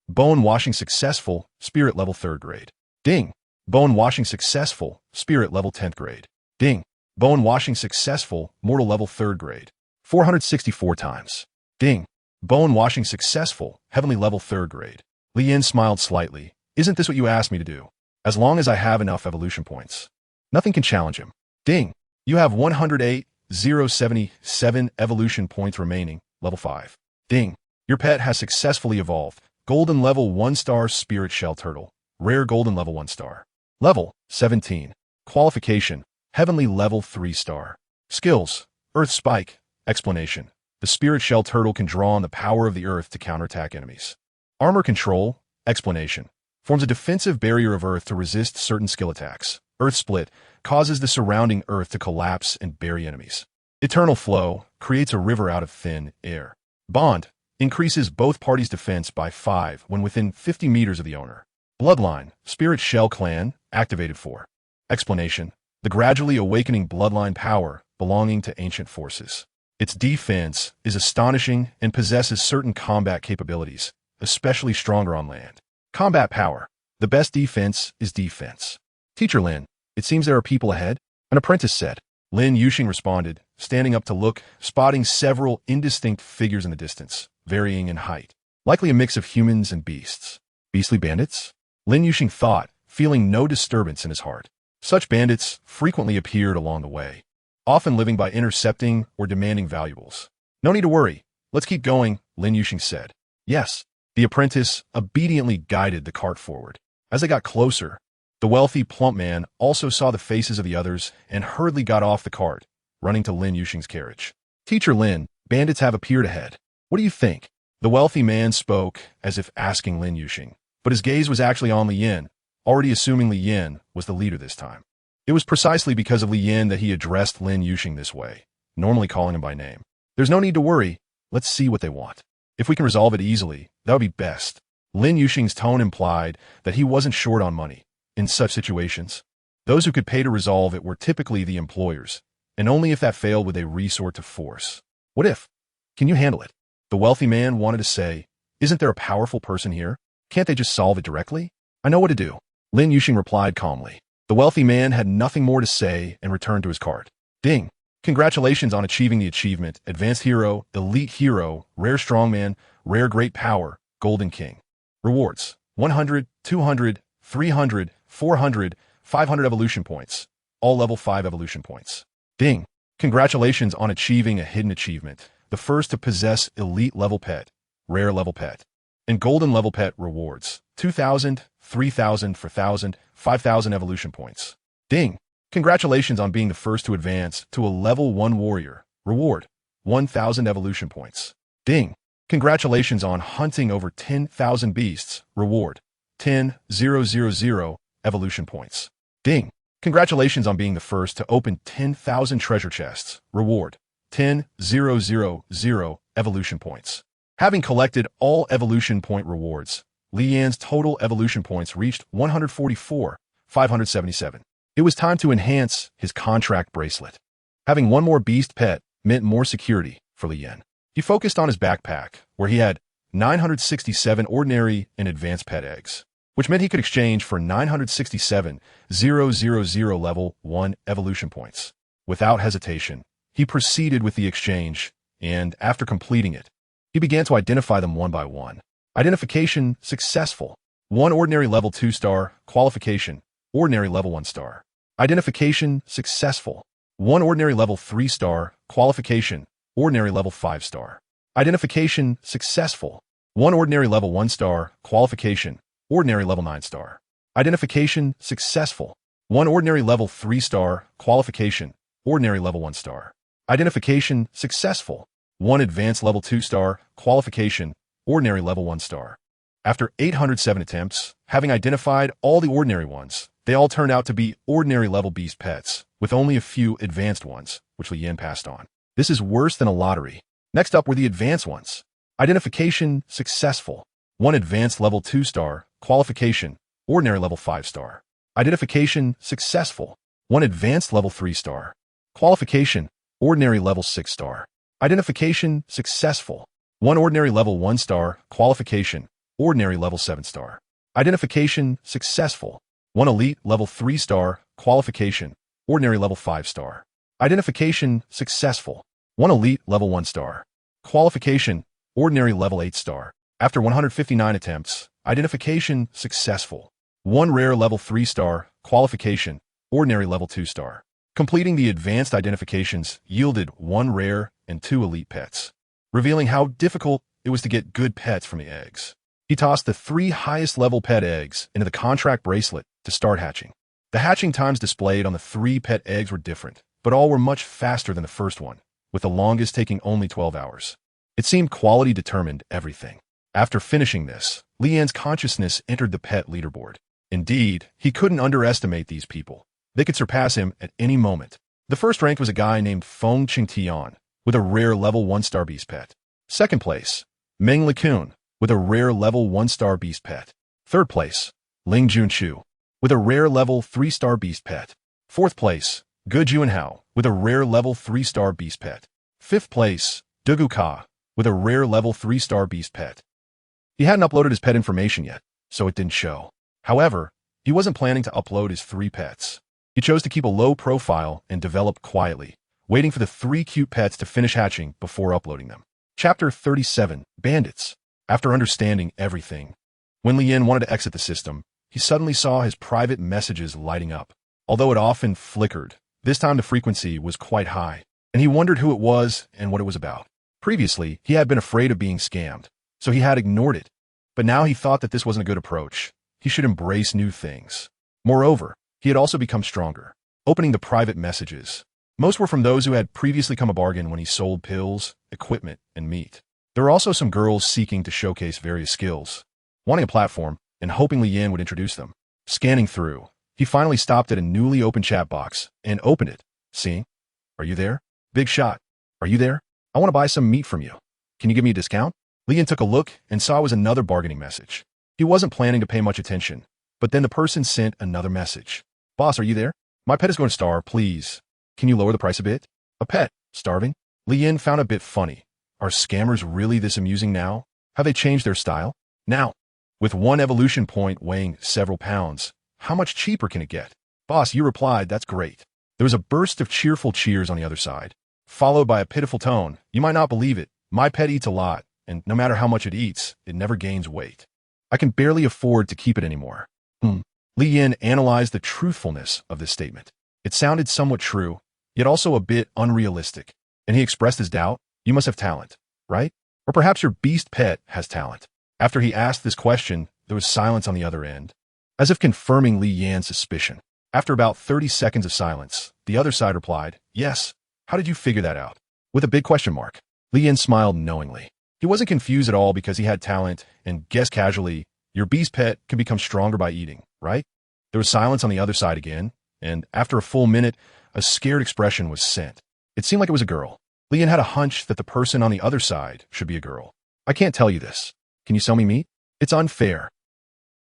Bone washing successful. Spirit level 3rd grade. Ding. Bone washing successful. Spirit level 10th grade. Ding. Bone washing successful. Mortal level 3rd grade. 464 times. Ding. Bone washing successful. Heavenly level 3rd grade. Li Yin smiled slightly. Isn't this what you asked me to do? As long as I have enough evolution points, nothing can challenge him. Ding. You have 108,077 evolution points remaining. Level 5. Ding. Your pet has successfully evolved. Golden level 1-star spirit shell turtle. Rare golden level 1-star. Level 17. Qualification. Heavenly level 3-star. Skills. Earth spike. Explanation. The spirit shell turtle can draw on the power of the earth to counterattack enemies. Armor control. Explanation. Forms a defensive barrier of earth to resist certain skill attacks. Earth split. Causes the surrounding earth to collapse and bury enemies. Eternal flow creates a river out of thin air. Bond increases both parties' defense by 5 when within 50 meters of the owner. Bloodline, Spirit Shell Clan, activated 4. Explanation: the gradually awakening bloodline power belonging to ancient forces. Its defense is astonishing and possesses certain combat capabilities, especially stronger on land. Combat power: the best defense is defense. Teacher Lin, it seems there are people ahead, an apprentice said. Lin Yuxing responded, standing up to look, spotting several indistinct figures in the distance, varying in height. Likely a mix of humans and beasts. Beastly bandits? Lin Yuxing thought, feeling no disturbance in his heart. Such bandits frequently appeared along the way, often living by intercepting or demanding valuables. No need to worry. Let's keep going, Lin Yuxing said. Yes. The apprentice obediently guided the cart forward. As they got closer, the wealthy, plump man also saw the faces of the others and hurriedly got off the cart, running to Lin Yuxing's carriage. Teacher Lin, bandits have appeared ahead. What do you think? The wealthy man spoke as if asking Lin Yuxing, but his gaze was actually on Li Yin, already assuming Li Yin was the leader this time. It was precisely because of Li Yin that he addressed Lin Yuxing this way, normally calling him by name. There's no need to worry. Let's see what they want. If we can resolve it easily, that would be best. Lin Yuxing's tone implied that he wasn't short on money. In such situations, those who could pay to resolve it were typically the employers, and only if that failed would they resort to force. What if? Can you handle it? The wealthy man wanted to say, isn't there a powerful person here? Can't they just solve it directly? I know what to do. Lin Yuxing replied calmly. The wealthy man had nothing more to say and returned to his cart. Ding! Congratulations on achieving the achievement, Advanced Hero, Elite Hero, Rare Strongman, Rare Great Power, Golden King. Rewards: 100, 200, 300, 400, 500 evolution points. All level 5 evolution points. Ding! Congratulations on achieving a hidden achievement, the first to possess elite level pet, rare level pet, and golden level pet rewards. 2,000, 3,000, 4,000, 5,000 evolution points. Ding! Congratulations on being the first to advance to a level 1 warrior. Reward: 1,000 evolution points. Ding! Congratulations on hunting over 10,000 beasts. Reward: 10,000 evolution points. Ding! Congratulations on being the first to open 10,000 treasure chests. Reward: 10,000 evolution points. Having collected all evolution point rewards, Li Yan's total evolution points reached 144,577. It was time to enhance his contract bracelet. Having one more beast pet meant more security for Li Yan. He focused on his backpack, where he had 967 ordinary and advanced pet eggs, which meant he could exchange for 967,000 level 1 evolution points. Without hesitation, he proceeded with the exchange, and after completing it, he began to identify them one by one. Identification successful. 1 ordinary level 2 star, qualification, ordinary level 1 star. Identification successful. 1 ordinary level 3 star, qualification, ordinary level 5 star. Identification successful. 1 ordinary level 1 star, qualification, ordinary level 9 star. Identification successful. 1 ordinary level 3 star, qualification, ordinary level 1 star. Identification successful. 1 advanced level 2 star, qualification, ordinary level 1 star. After 807 attempts, having identified all the ordinary ones, they all turned out to be ordinary level beast pets, with only a few advanced ones, which Li Yan passed on. This is worse than a lottery. Next up were the advanced ones. Identification successful. 1 advanced level 2 star, qualification, ordinary level 5 star. Identification successful. 1 advanced level 3 star. Qualification, ordinary level 6 star. Identification successful. 1 ordinary level 1 star, qualification, ordinary level 7 star. Identification successful. 1 elite level 3 star, qualification, ordinary level 5 star. Identification successful. 1 elite level 1 star. Qualification, ordinary level 8 star. After 159 attempts, identification successful. 1 rare level 3 star, qualification, ordinary level 2 star. Completing the advanced identifications yielded 1 rare and 2 elite pets, revealing how difficult it was to get good pets from the eggs. He tossed the 3 highest level pet eggs into the contract bracelet to start hatching. The hatching times displayed on the 3 pet eggs were different, but all were much faster than the first one, with the longest taking only 12 hours. It seemed quality determined everything. After finishing this, Li Yan's consciousness entered the pet leaderboard. Indeed, he couldn't underestimate these people. They could surpass him at any moment. The first ranked was a guy named Feng Qingtian with a rare level 1-star beast pet. Second place, Meng Likun with a rare level 1-star beast pet. Third place, Ling Junchu with a rare level 3-star beast pet. Fourth place, Gu Juanhao with a rare level 3-star beast pet. Fifth place, Dugu Ka with a rare level 3-star beast pet. He hadn't uploaded his pet information yet, so it didn't show. However, he wasn't planning to upload his 3 pets. He chose to keep a low profile and develop quietly, waiting for the 3 cute pets to finish hatching before uploading them. Chapter 37, Bandits. After understanding everything, when Lian wanted to exit the system, he suddenly saw his private messages lighting up. Although it often flickered, this time the frequency was quite high, and he wondered who it was and what it was about. Previously, he had been afraid of being scammed, so he had ignored it. But now he thought that this wasn't a good approach. He should embrace new things. Moreover, he had also become stronger, opening the private messages. Most were from those who had previously come a bargain when he sold pills, equipment, and meat. There were also some girls seeking to showcase various skills, wanting a platform, and hoping Lian would introduce them. Scanning through, he finally stopped at a newly opened chat box and opened it, seeing, "Are you there? Big shot. Are you there? I want to buy some meat from you. Can you give me a discount?" Lian took a look and saw it was another bargaining message. He wasn't planning to pay much attention, but then the person sent another message. "Boss, are you there? My pet is going to starve, please. Can you lower the price a bit?" A pet? Starving? Lian found a bit funny. Are scammers really this amusing now? Have they changed their style? Now, with 1 evolution point weighing several pounds, how much cheaper can it get? "Boss," you replied, "that's great." There was a burst of cheerful cheers on the other side, followed by a pitiful tone. "You might not believe it. My pet eats a lot, and no matter how much it eats, it never gains weight. I can barely afford to keep it anymore." Li Yin analyzed the truthfulness of this statement. It sounded somewhat true, yet also a bit unrealistic, and he expressed his doubt. "You must have talent, right? Or perhaps your beast pet has talent." After he asked this question, there was silence on the other end, as if confirming Li Yan's suspicion. After about 30 seconds of silence, the other side replied, "Yes. How did you figure that out?" With a big question mark. Li Yan smiled knowingly. He wasn't confused at all because he had talent and guessed casually, "Your beast pet can become stronger by eating, right?" There was silence on the other side again, and after a full minute, a scared expression was sent. It seemed like it was a girl. Li Yan had a hunch that the person on the other side should be a girl. "I can't tell you this. Can you sell me meat? It's unfair."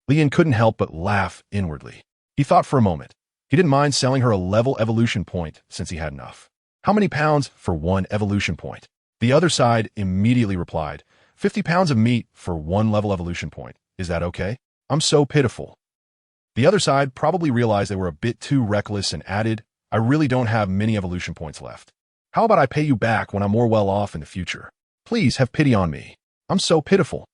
Li Yan couldn't help but laugh inwardly. He thought for a moment. He didn't mind selling her a level evolution point since he had enough. "How many pounds for 1 evolution point?" The other side immediately replied, 50 pounds of meat for 1 level evolution point. Is that okay? I'm so pitiful." The other side probably realized they were a bit too reckless and added, "I really don't have many evolution points left. How about I pay you back when I'm more well off in the future? Please have pity on me. I'm so pitiful.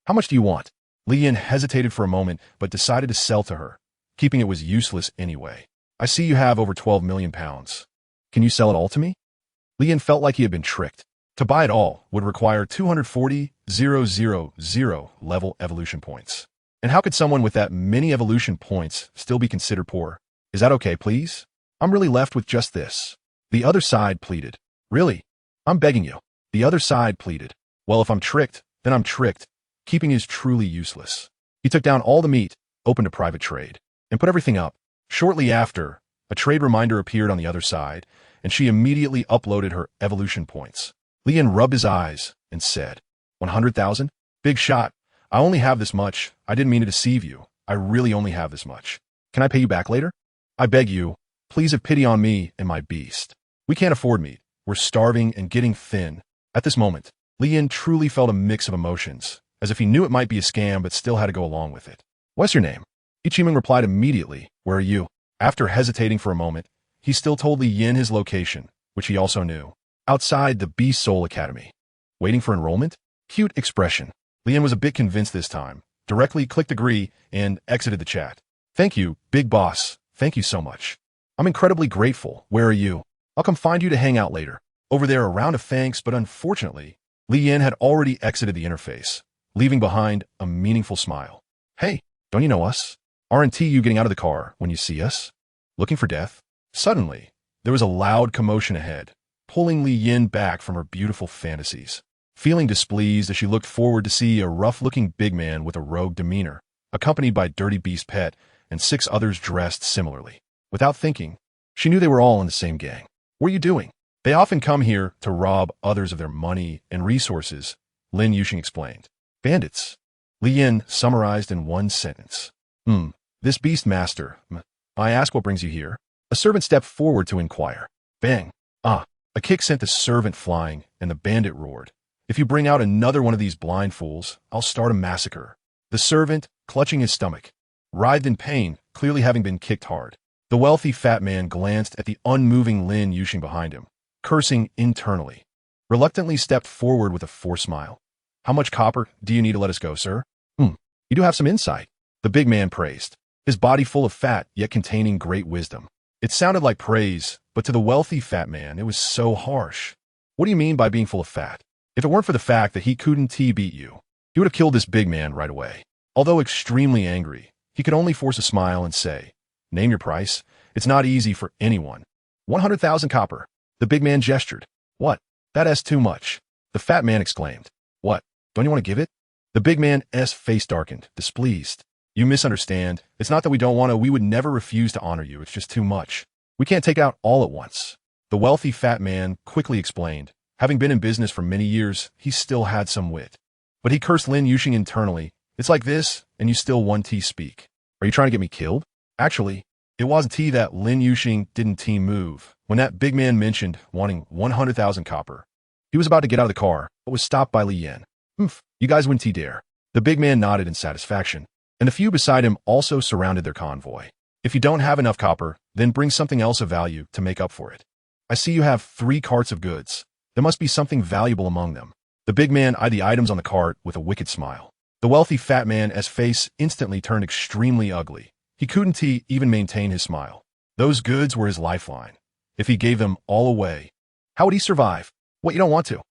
How much do you want?" Li Yin hesitated for a moment, but decided to sell to her, keeping it was useless anyway. "I see you have over 12 million pounds. Can you sell it all to me?" Li Yin felt like he had been tricked. To buy it all would require 240,000 level evolution points. And how could someone with that many evolution points still be considered poor? "Is that okay, please? I'm really left with just this." The other side pleaded. "Really? I'm begging you." The other side pleaded. "Well, if I'm tricked, then I'm tricked." Keeping is truly useless. He took down all the meat, opened a private trade, and put everything up. Shortly after, a trade reminder appeared on the other side, and she immediately uploaded her evolution points. Li Yin rubbed his eyes and said, 100,000? Big shot. I only have this much. I didn't mean to deceive you. I really only have this much. Can I pay you back later? I beg you, please have pity on me and my beast. We can't afford meat. We're starving and getting thin." At this moment, Li Yin truly felt a mix of emotions, as if he knew it might be a scam but still had to go along with it. "What's your name?" Ichiming replied immediately, "Where are you?" After hesitating for a moment, he still told Li Yin his location, which he also knew. Outside the Beast Soul Academy. Waiting for enrollment? Cute expression. Li Yin was a bit convinced this time, directly clicked agree, and exited the chat. "Thank you, big boss. Thank you so much. I'm incredibly grateful. Where are you? I'll come find you to hang out later." Over there, a round of thanks, but unfortunately, Li Yin had already exited the interface, leaving behind a meaningful smile. "Hey, don't you know us? Aren't you getting out of the car when you see us? Looking for death?" Suddenly, there was a loud commotion ahead, pulling Li Yin back from her beautiful fantasies. Feeling displeased as she looked forward to see a rough-looking big man with a rogue demeanor, accompanied by Dirty Beast Pet and 6 others dressed similarly. Without thinking, she knew they were all in the same gang. What are you doing? They often come here to rob others of their money and resources, Lin Yuxing explained. Bandits. Li Yin summarized in one sentence. This beast master. I ask what brings you here? A servant stepped forward to inquire. Bang. A kick sent the servant flying, and the bandit roared. If you bring out another one of these blind fools, I'll start a massacre. The servant, clutching his stomach, writhed in pain, clearly having been kicked hard. The wealthy fat man glanced at the unmoving Lin Yuxing behind him, cursing internally. Reluctantly stepped forward with a forced smile. How much copper do you need to let us go, sir? You do have some insight, the big man praised, his body full of fat yet containing great wisdom. It sounded like praise, but to the wealthy fat man, it was so harsh. What do you mean by being full of fat? If it weren't for the fact that he couldn't beat you, he would have killed this big man right away. Although extremely angry, he could only force a smile and say, Name your price. It's not easy for anyone. 100,000 copper. The big man gestured. What? That's too much. The fat man exclaimed. What? Don't you want to give it? The big man's face darkened, displeased. You misunderstand. It's not that we don't want to. We would never refuse to honor you. It's just too much. We can't take out all at once. The wealthy fat man quickly explained. Having been in business for many years, he still had some wit. But he cursed Lin Yuxing internally. It's like this, and you still want to speak. Are you trying to get me killed? Actually, it wasn't that Lin Yuxing didn't move when that big man mentioned wanting 100,000 copper. He was about to get out of the car, but was stopped by Li Yin. You guys wouldn't dare. The big man nodded in satisfaction, and the few beside him also surrounded their convoy. If you don't have enough copper, then bring something else of value to make up for it. I see you have 3 carts of goods. There must be something valuable among them. The big man eyed the items on the cart with a wicked smile. The wealthy fat man's face instantly turned extremely ugly. He couldn't even maintain his smile. Those goods were his lifeline. If he gave them all away, how would he survive? What, you don't want to?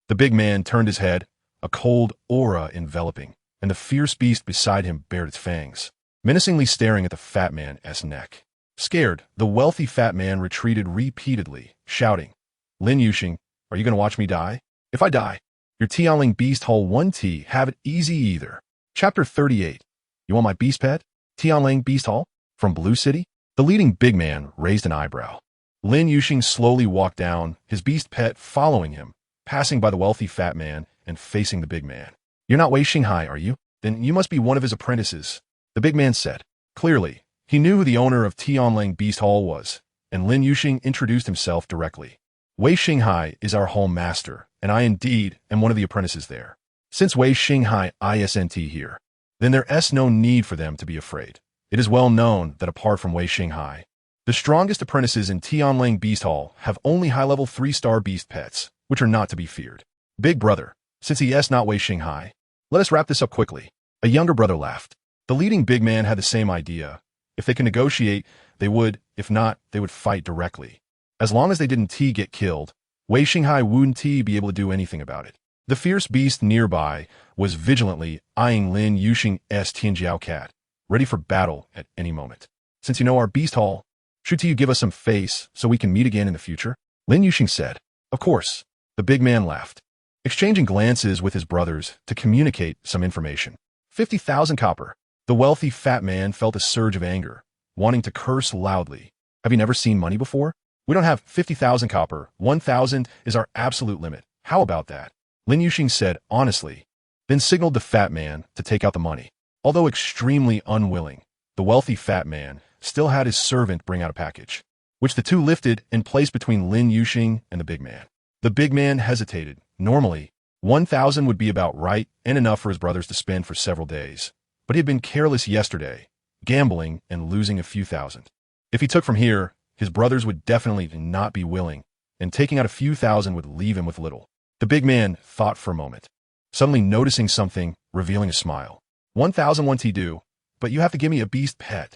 The big man turned his head, a cold aura enveloping, and the fierce beast beside him bared its fangs, menacingly staring at the fat man's neck. Scared, the wealthy fat man retreated repeatedly, shouting, Lin Yuxing, are you going to watch me die? If I die, your Tianling beast haul 1T, have it easy either. Chapter 38. You want my beast pet? Tianling beast haul? From Blue City? The leading big man raised an eyebrow. Lin Yuxing slowly walked down, his beast pet following him, passing by the wealthy fat man and facing the big man. You're not Wei Xinghai, are you? Then you must be one of his apprentices, the big man said. Clearly, he knew who the owner of Tianling Beast Hall was, and Lin Yuxing introduced himself directly. Wei Xinghai is our hall master, and I indeed am one of the apprentices there. Since Wei Xinghai isn't here, then there's no need for them to be afraid. It is well known that apart from Wei Xinghai, the strongest apprentices in Tianling Beast Hall have only high-level 3-star beast pets, which are not to be feared. Big brother, since he is not Wei Xinghai, let us wrap this up quickly. A younger brother laughed. The leading big man had the same idea. If they could negotiate, they would. If not, they would fight directly. As long as they didn't get killed, Wei Xinghai wouldn't be able to do anything about it. The fierce beast nearby was vigilantly eyeing Lin Yuxing's Tianjiao cat, ready for battle at any moment. Since you know our beast hall, should you give us some face so we can meet again in the future? Lin Yuxing said. Of course. The big man laughed, exchanging glances with his brothers to communicate some information. 50,000 copper. The wealthy fat man felt a surge of anger, wanting to curse loudly. Have you never seen money before? We don't have 50,000 copper. 1,000 is our absolute limit. How about that? Lin Yuxing said honestly, then signaled the fat man to take out the money. Although extremely unwilling, the wealthy fat man still had his servant bring out a package, which the two lifted and placed between Lin Yuxing and the big man. The big man hesitated. Normally, 1,000 would be about right and enough for his brothers to spend for several days. But he had been careless yesterday, gambling and losing a few thousand. If he took from here, his brothers would definitely not be willing, and taking out a few thousand would leave him with little. The big man thought for a moment, suddenly noticing something, revealing a smile. 1,000 1T do, but you have to give me a beast pet.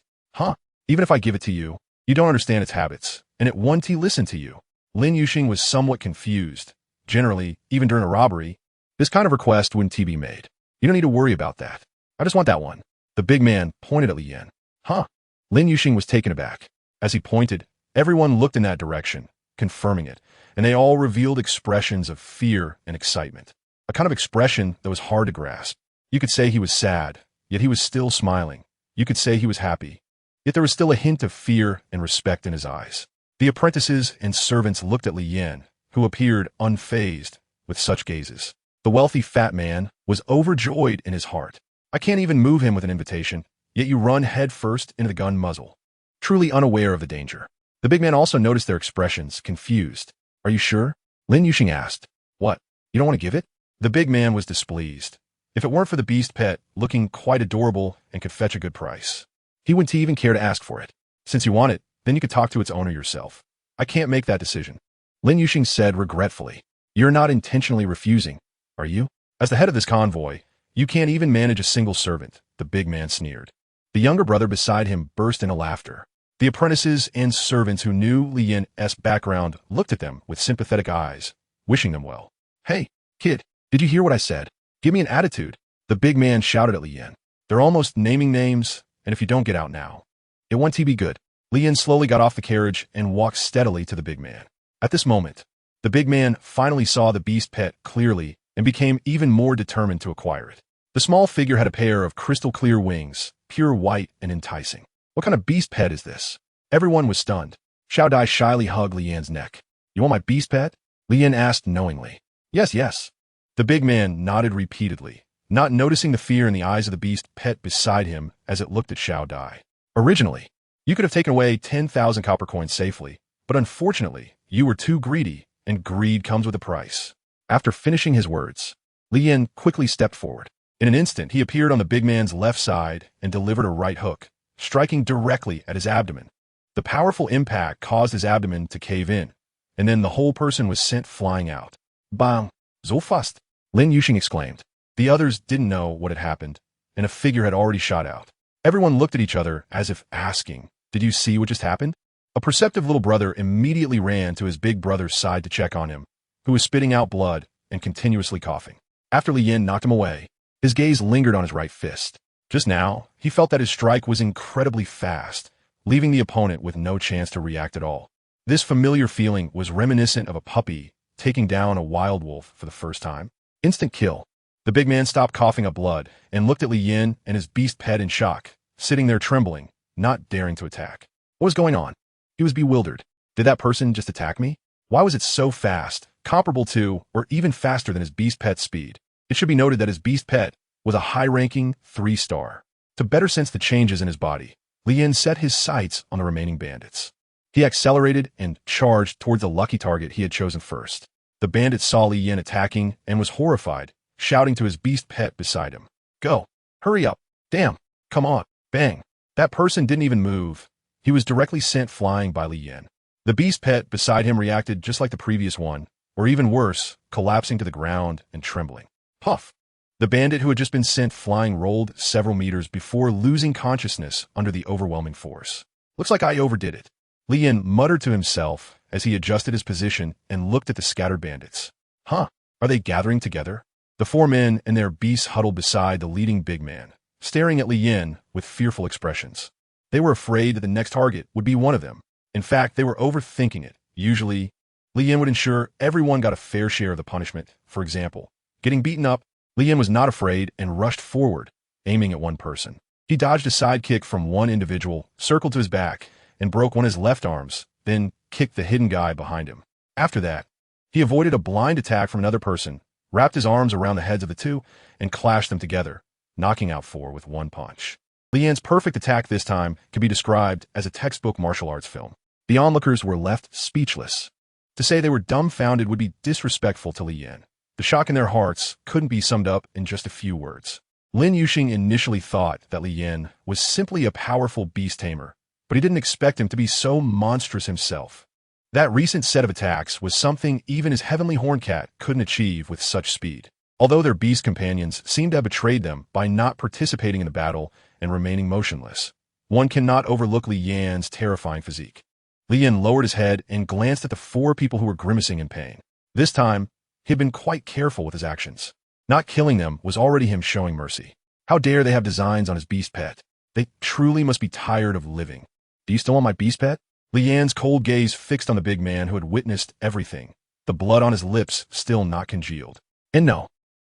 Even if I give it to you, you don't understand its habits, and it 1T listen to you. Lin Yuxing was somewhat confused. Generally, even during a robbery, this kind of request wouldn't be made. You don't need to worry about that. I just want that one. The big man pointed at Li Yin. Lin Yuxing was taken aback. As he pointed, everyone looked in that direction, confirming it, and they all revealed expressions of fear and excitement. A kind of expression that was hard to grasp. You could say he was sad, yet he was still smiling. You could say he was happy, yet there was still a hint of fear and respect in his eyes. The apprentices and servants looked at Li Yin, who appeared unfazed with such gazes. The wealthy fat man was overjoyed in his heart. I can't even move him with an invitation, yet you run head first into the gun muzzle. Truly unaware of the danger. The big man also noticed their expressions, confused. Are you sure? Lin Yuxing asked. What? You don't want to give it? The big man was displeased. If it weren't for the beast pet, looking quite adorable and could fetch a good price, he wouldn't even care to ask for it. Since you want it, then you could talk to its owner yourself. I can't make that decision. Lin Yuxing said regretfully. You're not intentionally refusing, are you? As the head of this convoy, you can't even manage a single servant, the big man sneered. The younger brother beside him burst into laughter. The apprentices and servants who knew Li Yin's background looked at them with sympathetic eyes, wishing them well. Hey, kid, did you hear what I said? Give me an attitude. The big man shouted at Li Yin. They're almost naming names, and if you don't get out now, it won't be good. Li Yin slowly got off the carriage and walked steadily to the big man. At this moment, the big man finally saw the beast pet clearly and became even more determined to acquire it. The small figure had a pair of crystal-clear wings, pure white and enticing. What kind of beast pet is this? Everyone was stunned. Xiao Dai shyly hugged Li Yan's neck. You want my beast pet? Li Yan asked knowingly. Yes, yes. The big man nodded repeatedly, not noticing the fear in the eyes of the beast pet beside him as it looked at Xiao Dai. Originally, you could have taken away 10,000 copper coins safely, but unfortunately, you were too greedy, and greed comes with a price. After finishing his words, Li Yan quickly stepped forward. In an instant, he appeared on the big man's left side and delivered a right hook, striking directly at his abdomen. The powerful impact caused his abdomen to cave in, and then the whole person was sent flying out. Bang! So fast! Lin Yuxing exclaimed. The others didn't know what had happened, and a figure had already shot out. Everyone looked at each other as if asking, did you see what just happened? A perceptive little brother immediately ran to his big brother's side to check on him, who was spitting out blood and continuously coughing. After Li Yin knocked him away, his gaze lingered on his right fist. Just now, he felt that his strike was incredibly fast, leaving the opponent with no chance to react at all. This familiar feeling was reminiscent of a puppy taking down a wild wolf for the first time. Instant kill. The big man stopped coughing up blood and looked at Li Yin and his beast pet in shock, sitting there trembling, not daring to attack. What was going on? He was bewildered. Did that person just attack me? Why was it so fast, comparable to, or even faster than his beast pet's speed? It should be noted that his beast pet was a high-ranking 3-star. To better sense the changes in his body, Li Yin set his sights on the remaining bandits. He accelerated and charged towards the lucky target he had chosen first. The bandit saw Li Yin attacking and was horrified, shouting to his beast pet beside him. Go! Hurry up! Damn! Come on! Bang! That person didn't even move. He was directly sent flying by Li Yin. The beast pet beside him reacted just like the previous one, or even worse, collapsing to the ground and trembling. Puff! The bandit who had just been sent flying rolled several meters before losing consciousness under the overwhelming force. Looks like I overdid it. Li Yin muttered to himself as he adjusted his position and looked at the scattered bandits. Huh, are they gathering together? The 4 men and their beasts huddled beside the leading big man, staring at Li Yin with fearful expressions. They were afraid that the next target would be one of them. In fact, they were overthinking it. Usually, Li Yin would ensure everyone got a fair share of the punishment. For example, getting beaten up, Li Yin was not afraid and rushed forward, aiming at one person. He dodged a side kick from one individual, circled to his back, and broke one of his left arms, then kicked the hidden guy behind him. After that, he avoided a blind attack from another person, wrapped his arms around the heads of the two, and clashed them together, knocking out 4 with one punch. Li Yin's perfect attack this time can be described as a textbook martial arts film. The onlookers were left speechless. To say they were dumbfounded would be disrespectful to Li Yin. The shock in their hearts couldn't be summed up in just a few words. Lin Yuxing initially thought that Li Yin was simply a powerful beast tamer, but he didn't expect him to be so monstrous himself. That recent set of attacks was something even his heavenly horned cat couldn't achieve with such speed. Although their beast companions seemed to have betrayed them by not participating in the battle and remaining motionless, one cannot overlook Li Yan's terrifying physique. Li Yan lowered his head and glanced at the 4 people who were grimacing in pain. This time, he had been quite careful with his actions. Not killing them was already him showing mercy. How dare they have designs on his beast pet? They truly must be tired of living. Do you still want my beast pet? Li Yan's cold gaze fixed on the big man who had witnessed everything, the blood on his lips still not congealed. And no,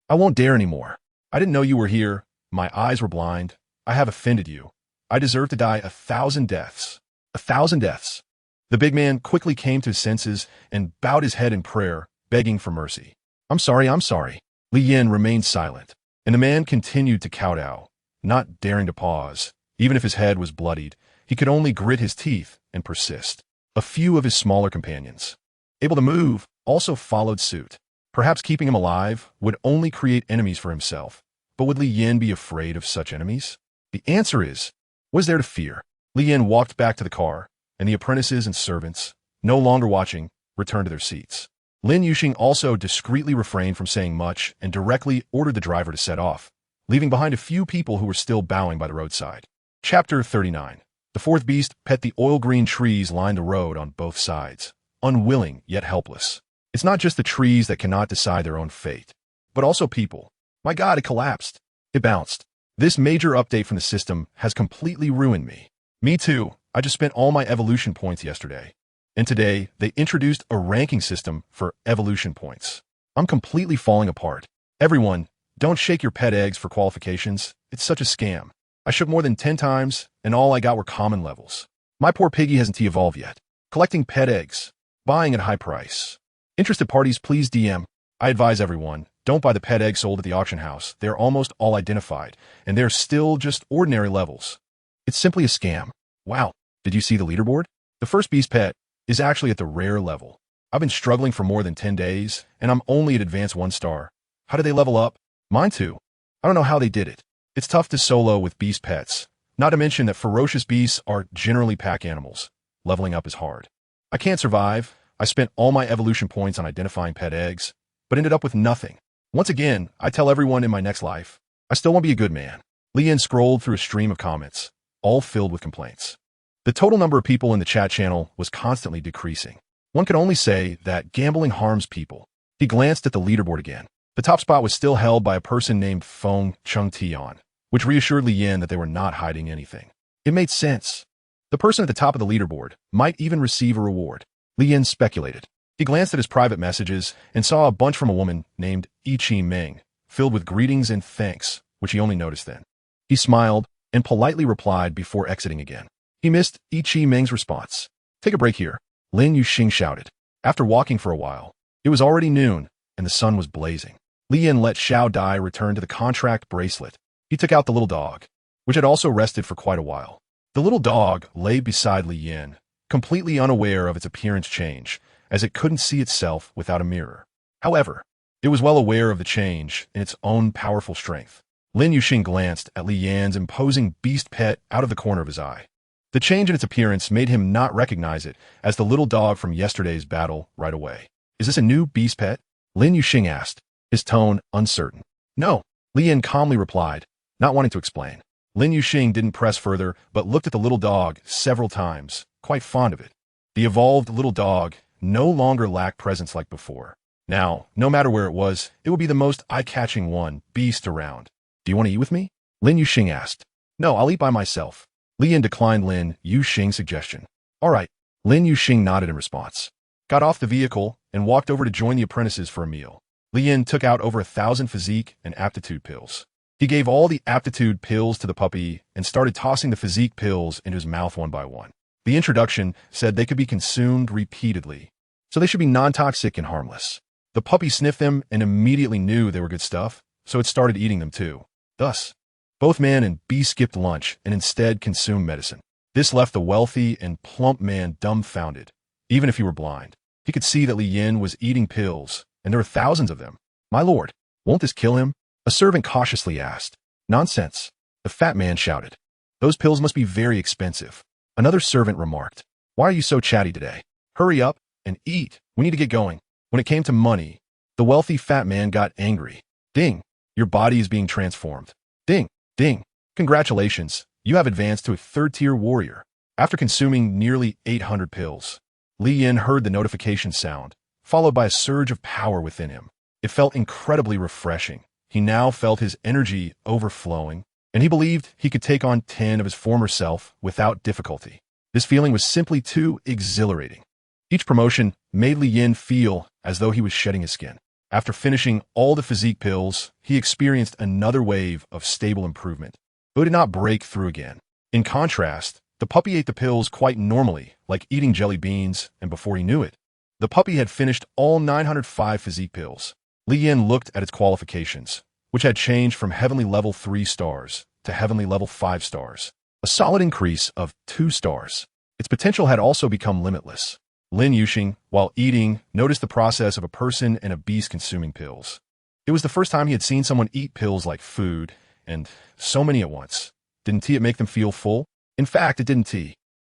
I won't dare anymore. I didn't know you were here. My eyes were blind. I have offended you. I deserve to die 1,000 deaths. 1,000 deaths. The big man quickly came to his senses and bowed his head in prayer, begging for mercy. I'm sorry, I'm sorry. Li Yin remained silent, and the man continued to kowtow, not daring to pause. Even if his head was bloodied, he could only grit his teeth and persist. A few of his smaller companions, able to move, also followed suit. Perhaps keeping him alive would only create enemies for himself, but would Li Yin be afraid of such enemies? The answer is, what is there to fear? Li Yin walked back to the car, and the apprentices and servants, no longer watching, returned to their seats. Lin Yuxing also discreetly refrained from saying much and directly ordered the driver to set off, leaving behind a few people who were still bowing by the roadside. Chapter 39. The fourth beast pet the oil-green trees lined the road on both sides, unwilling yet helpless. It's not just the trees that cannot decide their own fate, but also people. My God, it collapsed. It bounced. This major update from the system has completely ruined me. Me too. I just spent all my evolution points yesterday. And today, they introduced a ranking system for evolution points. I'm completely falling apart. Everyone, don't shake your pet eggs for qualifications. It's such a scam. I shook more than 10 times, and all I got were common levels. My poor piggy hasn't evolved yet. Collecting pet eggs. Buying at high price. Interested parties, please DM. I advise everyone, don't buy the pet eggs sold at the auction house. They're almost all identified, and they're still just ordinary levels. It's simply a scam. Wow, did you see the leaderboard? The first beast pet is actually at the rare level. I've been struggling for more than 10 days, and I'm only at advanced 1 star. How did they level up? Mine too. I don't know how they did it. It's tough to solo with beast pets, not to mention that ferocious beasts are generally pack animals. Leveling up is hard. I can't survive. I spent all my evolution points on identifying pet eggs, but ended up with nothing. Once again, I tell everyone in my next life, I still won't be a good man. Li Yin scrolled through a stream of comments, all filled with complaints. The total number of people in the chat channel was constantly decreasing. One could only say that gambling harms people. He glanced at the leaderboard again. The top spot was still held by a person named Feng Chengtian, which reassured Li Yin that they were not hiding anything. It made sense. The person at the top of the leaderboard might even receive a reward. Li Yin speculated. He glanced at his private messages and saw a bunch from a woman named Ichi Ming, filled with greetings and thanks, which he only noticed then. He smiled and politely replied before exiting again. He missed Ichi Ming's response. Take a break here, Lin Yuxing shouted. After walking for a while, it was already noon, and the sun was blazing. Li Yin let Xiao Dai return to the contract bracelet. He took out the little dog, which had also rested for quite a while. The little dog lay beside Li Yin, completely unaware of its appearance change, as it couldn't see itself without a mirror. However, it was well aware of the change in its own powerful strength. Lin Yuxing glanced at Li Yan's imposing beast pet out of the corner of his eye. The change in its appearance made him not recognize it as the little dog from yesterday's battle right away. Is this a new beast pet? Lin Yuxing asked, his tone uncertain. No, Li Yin calmly replied, not wanting to explain. Lin Yuxing didn't press further, but looked at the little dog several times, quite fond of it. The evolved little dog no longer lacked presence like before. Now, no matter where it was, it would be the most eye-catching beast around. Do you want to eat with me? Lin Yuxing asked. No, I'll eat by myself. Li Yin declined Lin Yuxing's suggestion. All right, Lin Yuxing nodded in response, got off the vehicle, and walked over to join the apprentices for a meal. Li Yin took out over 1,000 physique and aptitude pills. He gave all the aptitude pills to the puppy and started tossing the physique pills into his mouth one by one. The introduction said they could be consumed repeatedly, so they should be non-toxic and harmless. The puppy sniffed them and immediately knew they were good stuff, so it started eating them too. Thus, both man and beast skipped lunch and instead consumed medicine. This left the wealthy and plump man dumbfounded. Even if he were blind, he could see that Li Yin was eating pills, and there were thousands of them. My lord, won't this kill him? A servant cautiously asked. Nonsense, the fat man shouted. Those pills must be very expensive. Another servant remarked. Why are you so chatty today? Hurry up and eat. We need to get going. When it came to money, the wealthy fat man got angry. Ding, your body is being transformed. Ding. Ding. Congratulations, you have advanced to a 3rd-tier warrior. After consuming nearly 800 pills, Li Yin heard the notification sound, followed by a surge of power within him. It felt incredibly refreshing. He now felt his energy overflowing, and he believed he could take on 10 of his former self without difficulty. This feeling was simply too exhilarating. Each promotion made Li Yin feel as though he was shedding his skin. After finishing all the physique pills, he experienced another wave of stable improvement, but did not break through again. In contrast, The puppy ate the pills quite normally, like eating jelly beans, and before he knew it, the puppy had finished all 905 physique pills. Li Yin looked at its qualifications, which had changed from heavenly level 3 stars to heavenly level 5 stars, a solid increase of 2 stars. Its potential had also become limitless. Lin Yuxing, while eating, noticed the process of a person and a beast consuming pills. It was the first time he had seen someone eat pills like food, and so many at once. Didn't it make them feel full? In fact, it didn't.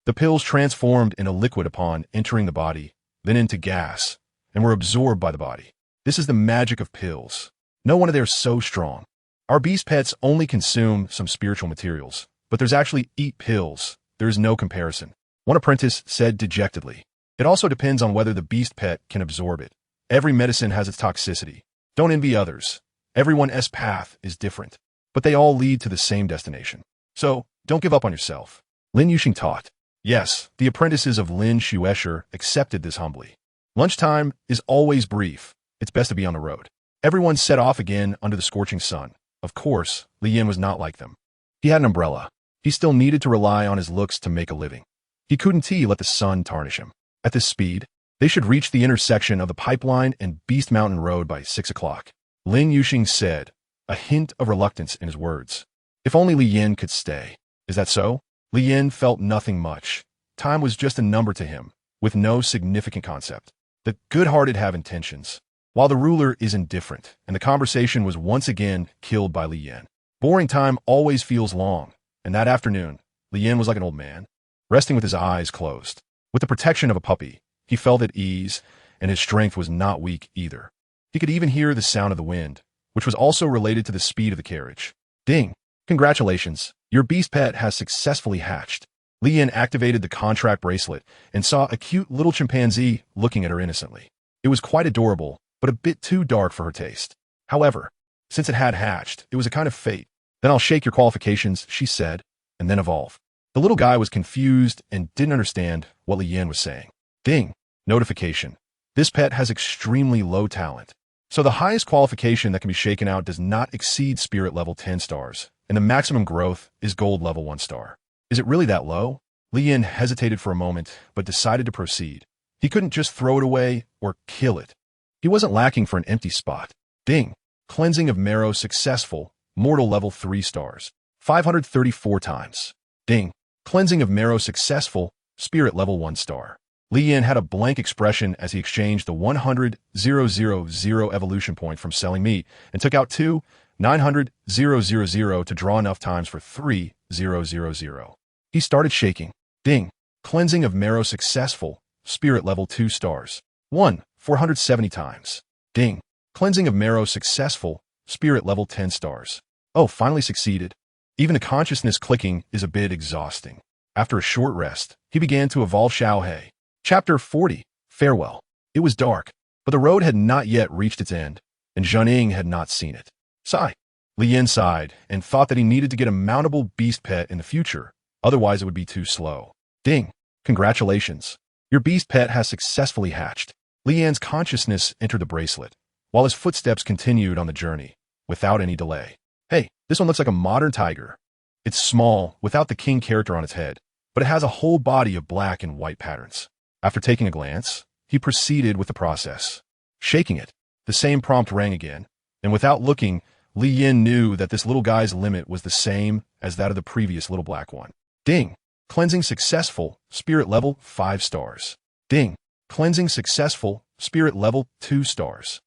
The pills transformed into liquid upon entering the body, then into gas, and were absorbed by the body. This is the magic of pills. No wonder they're so strong. Our beast pets only consume some spiritual materials, but there's actually eat pills. There is no comparison. One apprentice said dejectedly. It also depends on whether the beast pet can absorb it. Every medicine has its toxicity. Don't envy others. Everyone's path is different, but they all lead to the same destination. So, don't give up on yourself. Lin Yuxing taught. Yes, the apprentices of Lin Shuesher accepted this humbly. Lunchtime is always brief. It's best to be on the road. Everyone set off again under the scorching sun. Of course, Li Yin was not like them. He had an umbrella. He still needed to rely on his looks to make a living. He couldn't let the sun tarnish him. At this speed, they should reach the intersection of the Pipeline and Beast Mountain Road by 6 o'clock. Lin Yuxing said, a hint of reluctance in his words. If only Li Yin could stay. Is that so? Li Yin felt nothing much. Time was just a number to him, with no significant concept. The good-hearted have intentions, while the ruler is indifferent, and the conversation was once again killed by Li Yin. Boring time always feels long, and that afternoon, Li Yin was like an old man, resting with his eyes closed. With the protection of a puppy, he felt at ease, and his strength was not weak either. He could even hear the sound of the wind, which was also related to the speed of the carriage. Ding! Congratulations! Your beast pet has successfully hatched. Li Yin activated the contract bracelet and saw a cute little chimpanzee looking at her innocently. It was quite adorable, but a bit too dark for her taste. However, since it had hatched, it was a kind of fate. Then I'll shake your qualifications, she said, and then evolve. The little guy was confused and didn't understand what Li Yin was saying. Ding! Notification. This pet has extremely low talent. So the highest qualification that can be shaken out does not exceed spirit level 10 stars, and the maximum growth is gold level 1 star. Is it really that low? Li Yin hesitated for a moment, but decided to proceed. He couldn't just throw it away or kill it. He wasn't lacking for an empty spot. Ding! Cleansing of marrow successful, mortal level 3 stars. 534 times. Ding! Cleansing of marrow successful, spirit level 1 star. Li Yin had a blank expression as he exchanged the 100,000 evolution point from selling meat and took out 2,900,000 to draw enough times for 3,000. He started shaking. Ding! Cleansing of marrow successful, spirit level 2 stars. 470 times. Ding! Cleansing of marrow successful, spirit level 10 stars. Oh, finally succeeded. Even the consciousness clicking is a bit exhausting. After a short rest, he began to evolve Xiaohei. Chapter 40. Farewell. It was dark, but the road had not yet reached its end, and Zhening had not seen it. Sigh. Li Yin sighed and thought that he needed to get a mountable beast pet in the future, otherwise it would be too slow. Ding! Congratulations. Your beast pet has successfully hatched. Li Yin's consciousness entered the bracelet, while his footsteps continued on the journey, without any delay. Hey, this one looks like a modern tiger. It's small, without the king character on its head, but it has a whole body of black and white patterns. After taking a glance, he proceeded with the process. Shaking it, the same prompt rang again, and without looking, Li Yin knew that this little guy's limit was the same as that of the previous little black one. Ding! Cleansing successful, spirit level 5 stars. Ding! Cleansing successful, spirit level 2 stars.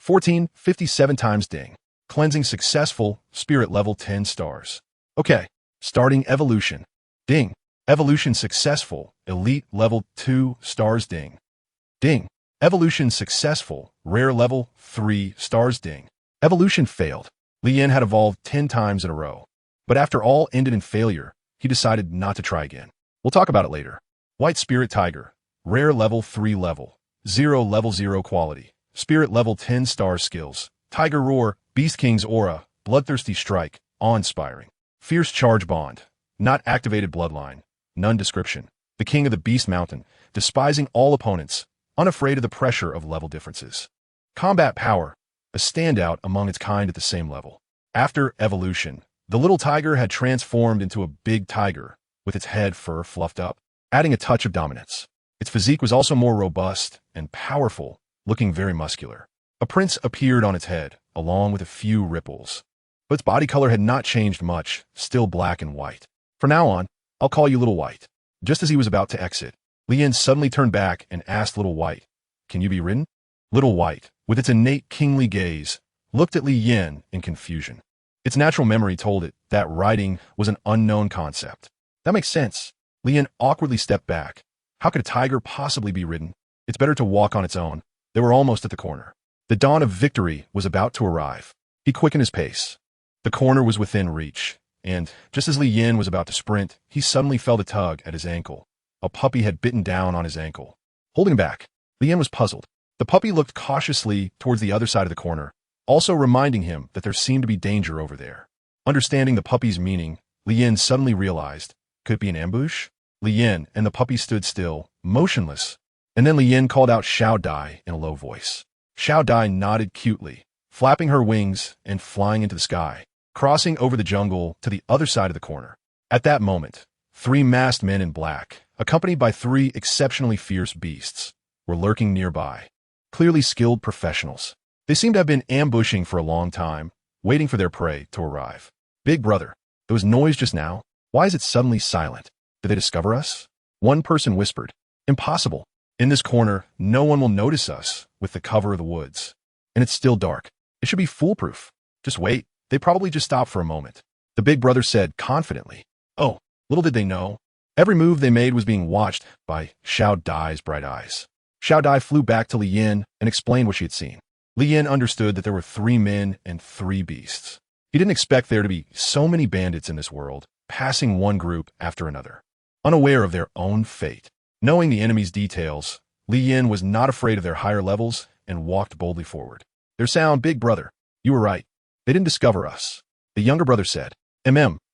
1457 times ding. Cleansing successful, spirit level 10 stars. Okay, starting evolution. Ding! Evolution successful, elite level 2 stars ding. Ding! Evolution successful, rare level 3 stars ding. Evolution failed. Li Yin had evolved 10 times in a row. But after all ended in failure, he decided not to try again. We'll talk about it later. White Spirit Tiger. Rare level 3 level. 0 quality. Spirit level 10 star skills. Tiger Roar, Beast King's Aura, Bloodthirsty Strike, Awe-inspiring. Fierce Charge Bond. Not activated bloodline. None description. The King of the Beast Mountain, despising all opponents, unafraid of the pressure of level differences. Combat Power. A standout among its kind at the same level. After evolution, the little tiger had transformed into a big tiger, with its head fur fluffed up, adding a touch of dominance. Its physique was also more robust and powerful, looking very muscular. A prince appeared on its head, along with a few ripples. But its body color had not changed much, still black and white. From now on, I'll call you Little White. Just as he was about to exit, Lien suddenly turned back and asked Little White, "Can you be ridden?" Little White, with its innate kingly gaze, looked at Li Yin in confusion. Its natural memory told it that riding was an unknown concept. That makes sense. Li Yin awkwardly stepped back. How could a tiger possibly be ridden? It's better to walk on its own. They were almost at the corner. The dawn of victory was about to arrive. He quickened his pace. The corner was within reach, and just as Li Yin was about to sprint, he suddenly felt a tug at his ankle. A puppy had bitten down on his ankle. Holding back, Li Yin was puzzled. The puppy looked cautiously towards the other side of the corner, also reminding him that there seemed to be danger over there. Understanding the puppy's meaning, Li Yin suddenly realized, could it be an ambush? Li Yin and the puppy stood still, motionless, and then Li Yin called out Xiao Dai in a low voice. Xiao Dai nodded cutely, flapping her wings and flying into the sky, crossing over the jungle to the other side of the corner. At that moment, 3 masked men in black, accompanied by 3 exceptionally fierce beasts, were lurking nearby. Clearly skilled professionals. They seemed to have been ambushing for a long time, waiting for their prey to arrive. Big brother, there was noise just now. Why is it suddenly silent? Did they discover us? One person whispered. Impossible. In this corner, no one will notice us with the cover of the woods. And it's still dark. It should be foolproof. Just wait. They probably just stopped for a moment. The big brother said confidently. Oh, little did they know. Every move they made was being watched by Xiao Dai's bright eyes. Xiao Dai flew back to Li Yin and explained what she had seen. Li Yin understood that there were 3 men and 3 beasts. He didn't expect there to be so many bandits in this world, passing one group after another. Unaware of their own fate, knowing the enemy's details, Li Yin was not afraid of their higher levels and walked boldly forward. Their sound, big brother. You were right. They didn't discover us. The younger brother said,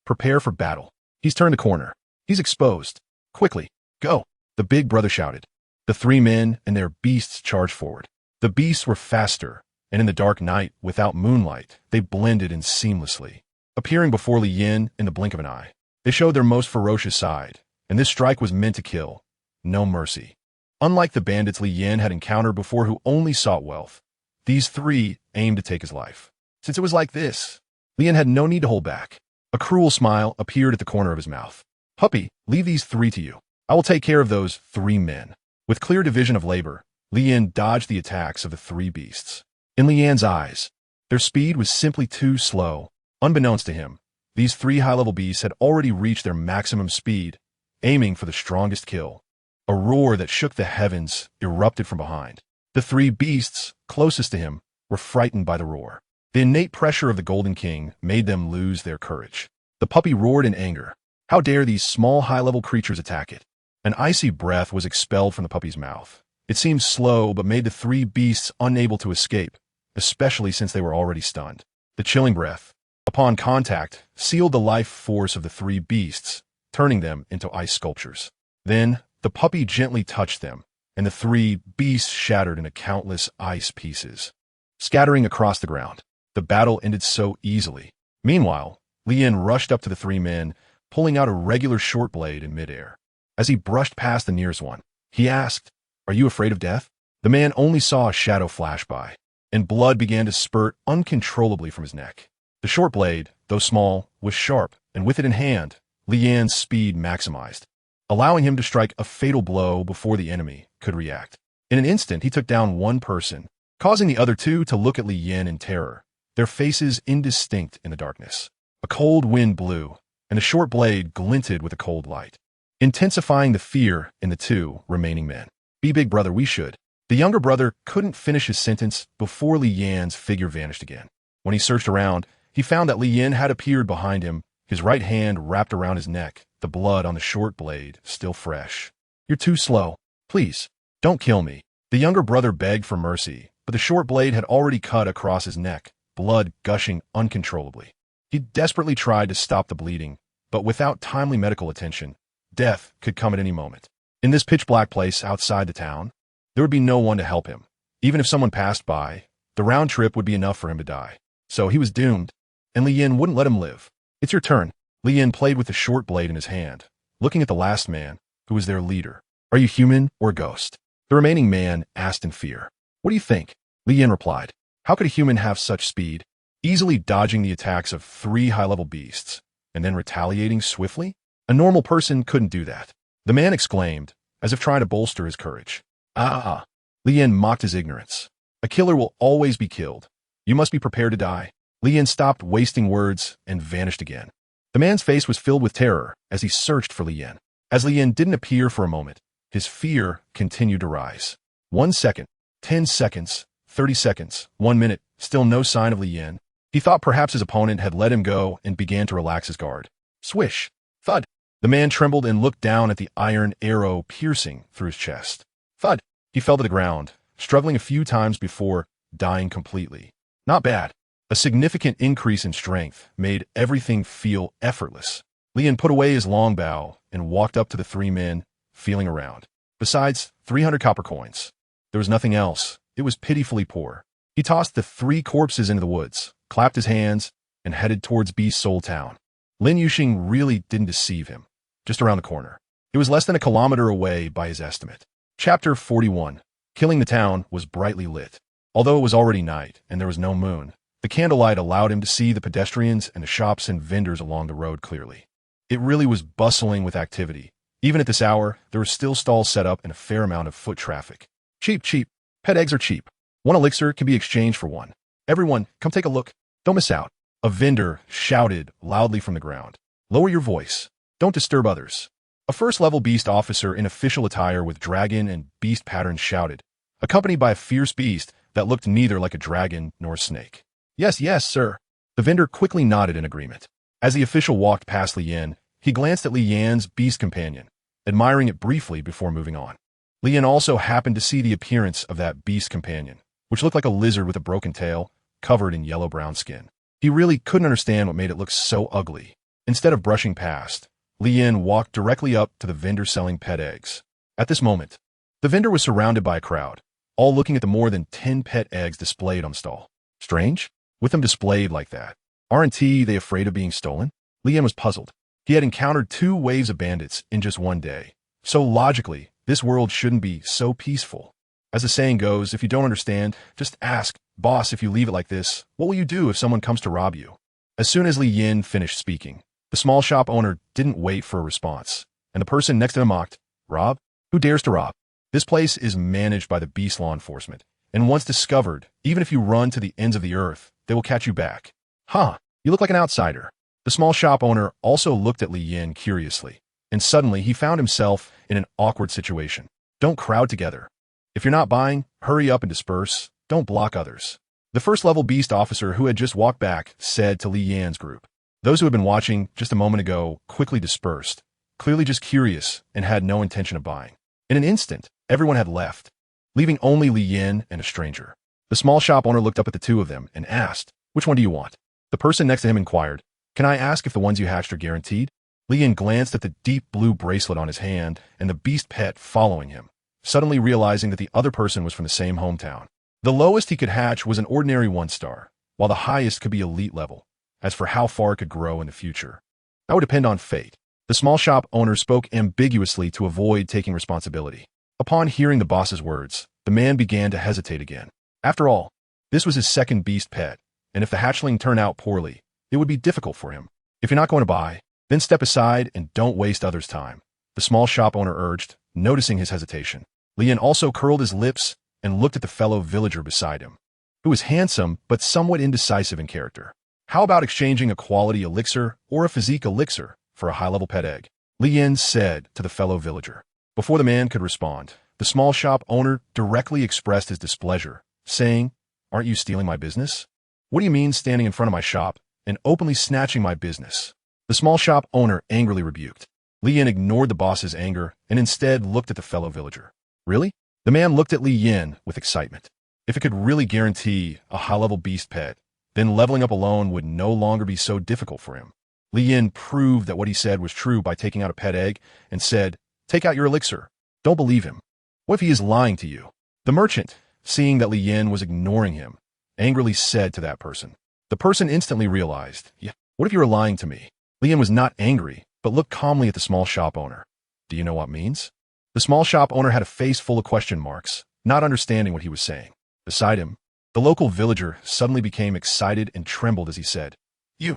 prepare for battle. He's turned the corner. He's exposed. Quickly, go. The big brother shouted. The 3 men and their beasts charged forward. The beasts were faster, and in the dark night, without moonlight, they blended in seamlessly. Appearing before Li Yin in the blink of an eye, they showed their most ferocious side, and this strike was meant to kill. No mercy. Unlike the bandits Li Yin had encountered before who only sought wealth, these 3 aimed to take his life. Since it was like this, Li Yin had no need to hold back. A cruel smile appeared at the corner of his mouth. Puppy, leave these 3 to you. I will take care of those 3 men. With clear division of labor, Li Yin dodged the attacks of the 3 beasts. In Li Yan's eyes, their speed was simply too slow. Unbeknownst to him, these 3 high-level beasts had already reached their maximum speed, aiming for the strongest kill. A roar that shook the heavens erupted from behind. The 3 beasts closest to him were frightened by the roar. The innate pressure of the Golden King made them lose their courage. The puppy roared in anger. How dare these small high-level creatures attack it? An icy breath was expelled from the puppy's mouth. It seemed slow, but made the 3 beasts unable to escape, especially since they were already stunned. The chilling breath, upon contact, sealed the life force of the 3 beasts, turning them into ice sculptures. Then, the puppy gently touched them, and the 3 beasts shattered into countless ice pieces, scattering across the ground. The battle ended so easily. Meanwhile, Li Yin rushed up to the 3 men, pulling out a regular short blade in midair. As he brushed past the nearest one, he asked, "Are you afraid of death?" The man only saw a shadow flash by, and blood began to spurt uncontrollably from his neck. The short blade, though small, was sharp, and with it in hand, Li Yan's speed maximized, allowing him to strike a fatal blow before the enemy could react. In an instant, he took down one person, causing the other 2 to look at Li Yin in terror, their faces indistinct in the darkness. A cold wind blew, and the short blade glinted with a cold light, intensifying the fear in the 2 remaining men. Be big brother, we should. The younger brother couldn't finish his sentence before Li Yan's figure vanished again. When he searched around, he found that Li Yin had appeared behind him, his right hand wrapped around his neck, the blood on the short blade still fresh. You're too slow. Please, don't kill me. The younger brother begged for mercy, but the short blade had already cut across his neck, blood gushing uncontrollably. He desperately tried to stop the bleeding, but without timely medical attention, death could come at any moment. In this pitch-black place outside the town, there would be no one to help him. Even if someone passed by, the round trip would be enough for him to die. So he was doomed, and Li Yin wouldn't let him live. It's your turn. Li Yin played with the short blade in his hand, looking at the last man, who was their leader. Are you human or a ghost? The remaining man asked in fear. What do you think? Li Yin replied. How could a human have such speed? Easily dodging the attacks of 3 high-level beasts, and then retaliating swiftly? A normal person couldn't do that. The man exclaimed, as if trying to bolster his courage. Ah! Li Yin mocked his ignorance. A killer will always be killed. You must be prepared to die. Li Yin stopped wasting words and vanished again. The man's face was filled with terror as he searched for Li Yin. As Li Yin didn't appear for a moment, his fear continued to rise. 1 second, 10 seconds, 30 seconds, 1 minute, still no sign of Li Yin. He thought perhaps his opponent had let him go and began to relax his guard. Swish! Thud! The man trembled and looked down at the iron arrow piercing through his chest. Thud! He fell to the ground, struggling a few times before dying completely. Not bad. A significant increase in strength made everything feel effortless. Li Yin put away his long bow and walked up to the 3 men, feeling around. Besides 300 copper coins, there was nothing else. It was pitifully poor. He tossed the 3 corpses into the woods, clapped his hands, and headed towards Beast Soul Town. Lin Yuxing really didn't deceive him. Just around the corner. It was less than a kilometer away by his estimate. Chapter 41. Killing the town was brightly lit. Although it was already night and there was no moon, the candlelight allowed him to see the pedestrians and the shops and vendors along the road clearly. It really was bustling with activity. Even at this hour, there were still stalls set up and a fair amount of foot traffic. Cheap, cheap. Pet eggs are cheap. 1 elixir can be exchanged for 1. Everyone, come take a look. Don't miss out. A vendor shouted loudly from the ground. Lower your voice. Don't disturb others. A first-level beast officer in official attire with dragon and beast patterns shouted, accompanied by a fierce beast that looked neither like a dragon nor a snake. Yes, yes, sir. The vendor quickly nodded in agreement. As the official walked past Li Yin, he glanced at Li Yan's beast companion, admiring it briefly before moving on. Li Yin also happened to see the appearance of that beast companion, which looked like a lizard with a broken tail, covered in yellow-brown skin. He really couldn't understand what made it look so ugly. Instead of brushing past, Li Yin walked directly up to the vendor selling pet eggs. At this moment, the vendor was surrounded by a crowd, all looking at the more than 10 pet eggs displayed on the stall. Strange? With them displayed like that. Aren't they afraid of being stolen? Li Yin was puzzled. He had encountered 2 waves of bandits in just 1 day. So logically, this world shouldn't be so peaceful. As the saying goes, if you don't understand, just ask, boss, if you leave it like this, what will you do if someone comes to rob you? As soon as Li Yin finished speaking, the small shop owner didn't wait for a response, and the person next to him mocked, Rob? Who dares to rob? This place is managed by the beast law enforcement, and once discovered, even if you run to the ends of the earth, they will catch you back. Huh, you look like an outsider. The small shop owner also looked at Li Yin curiously, and suddenly he found himself in an awkward situation. Don't crowd together. If you're not buying, hurry up and disperse. Don't block others. The first-level beast officer who had just walked back said to Li Yan's group. Those who had been watching just a moment ago quickly dispersed, clearly just curious and had no intention of buying. In an instant, everyone had left, leaving only Li Yin and a stranger. The small shop owner looked up at the 2 of them and asked, which one do you want? The person next to him inquired, can I ask if the ones you hatched are guaranteed? Li Yin glanced at the deep blue bracelet on his hand and the beast pet following him, suddenly realizing that the other person was from the same hometown. The lowest he could hatch was an ordinary 1-star, while the highest could be elite level. As for how far it could grow in the future, that would depend on fate. The small shop owner spoke ambiguously to avoid taking responsibility. Upon hearing the boss's words, the man began to hesitate again. After all, this was his second beast pet, and if the hatchling turned out poorly, it would be difficult for him. If you're not going to buy, then step aside and don't waste others' time, the small shop owner urged, noticing his hesitation. Li Yin also curled his lips and looked at the fellow villager beside him, who was handsome but somewhat indecisive in character. How about exchanging a quality elixir or a physique elixir for a high-level pet egg? Li Yin said to the fellow villager. Before the man could respond, the small shop owner directly expressed his displeasure, saying, Aren't you stealing my business? What do you mean standing in front of my shop and openly snatching my business? The small shop owner angrily rebuked. Li Yin ignored the boss's anger and instead looked at the fellow villager. Really? The man looked at Li Yin with excitement. If it could really guarantee a high-level beast pet, then leveling up alone would no longer be so difficult for him. Li Yin proved that what he said was true by taking out a pet egg and said, Take out your elixir. Don't believe him. What if he is lying to you? The merchant, seeing that Li Yin was ignoring him, angrily said to that person. The person instantly realized, yeah, what if you were lying to me? Li Yin was not angry, but looked calmly at the small shop owner. Do you know what it means? The small shop owner had a face full of question marks, not understanding what he was saying. Beside him, the local villager suddenly became excited and trembled as he said, You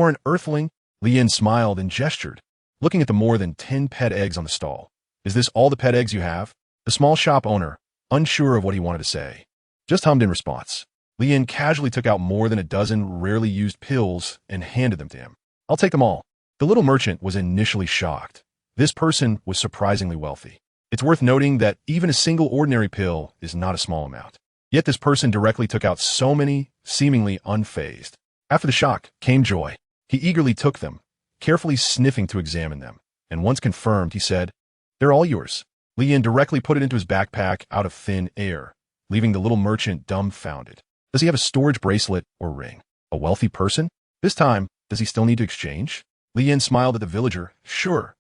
are an earthling? Lian smiled and gestured, looking at the more than 10 pet eggs on the stall. Is this all the pet eggs you have? The small shop owner, unsure of what he wanted to say, just hummed in response. Lian casually took out more than a dozen rarely used pills and handed them to him. I'll take them all. The little merchant was initially shocked. This person was surprisingly wealthy. It's worth noting that even a single ordinary pill is not a small amount. Yet this person directly took out so many, seemingly unfazed. After the shock came joy. He eagerly took them, carefully sniffing to examine them, and once confirmed, he said, They're all yours. Lian directly put it into his backpack out of thin air, leaving the little merchant dumbfounded. Does he have a storage bracelet or ring? A wealthy person? This time, does he still need to exchange? Lian smiled at the villager. Sure.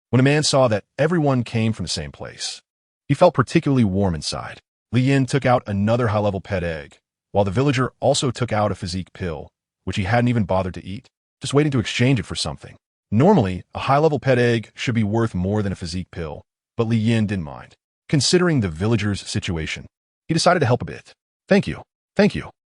When a man saw that everyone came from the same place, he felt particularly warm inside. Lian took out another high-level pet egg, while the villager also took out a physique pill, which he hadn't even bothered to eat, just waiting to exchange it for something. Normally, a high-level pet egg should be worth more than a physique pill, but Lian didn't mind. Considering the villager's situation, he decided to help a bit. Thank you.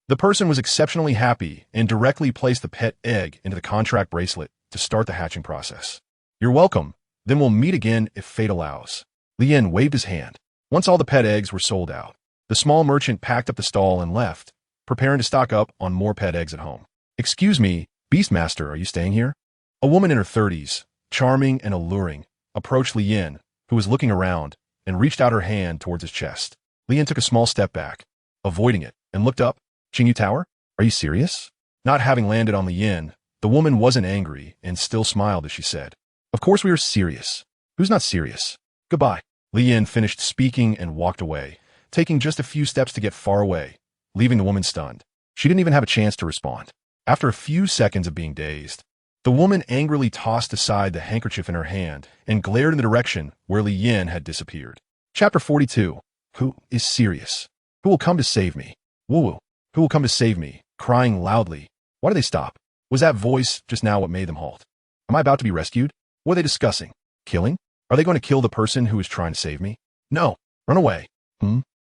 The person was exceptionally happy and directly placed the pet egg into the contract bracelet to start the hatching process. You're welcome. Then we'll meet again if fate allows. Lian waved his hand. Once all the pet eggs were sold out, the small merchant packed up the stall and left, preparing to stock up on more pet eggs at home. Excuse me, Beastmaster, are you staying here? A woman in her 30s, charming and alluring, approached Lian, who was looking around, and reached out her hand towards his chest. Lian took a small step back, avoiding it, and looked up. Qingyu Tower? Are you serious? Not having landed on Lian, the woman wasn't angry and still smiled as she said, Of course we are serious. Who's not serious? Goodbye. Lian finished speaking and walked away, taking just a few steps to get far away, leaving the woman stunned. She didn't even have a chance to respond. After a few seconds of being dazed, the woman angrily tossed aside the handkerchief in her hand and glared in the direction where Lian had disappeared. Chapter 42. Who is serious? Who will come to save me? Woo-woo. Who will come to save me? Crying loudly. Why did they stop? Was that voice just now what made them halt? Am I about to be rescued? What are they discussing? Killing? Are they going to kill the person who is trying to save me? No. Run away.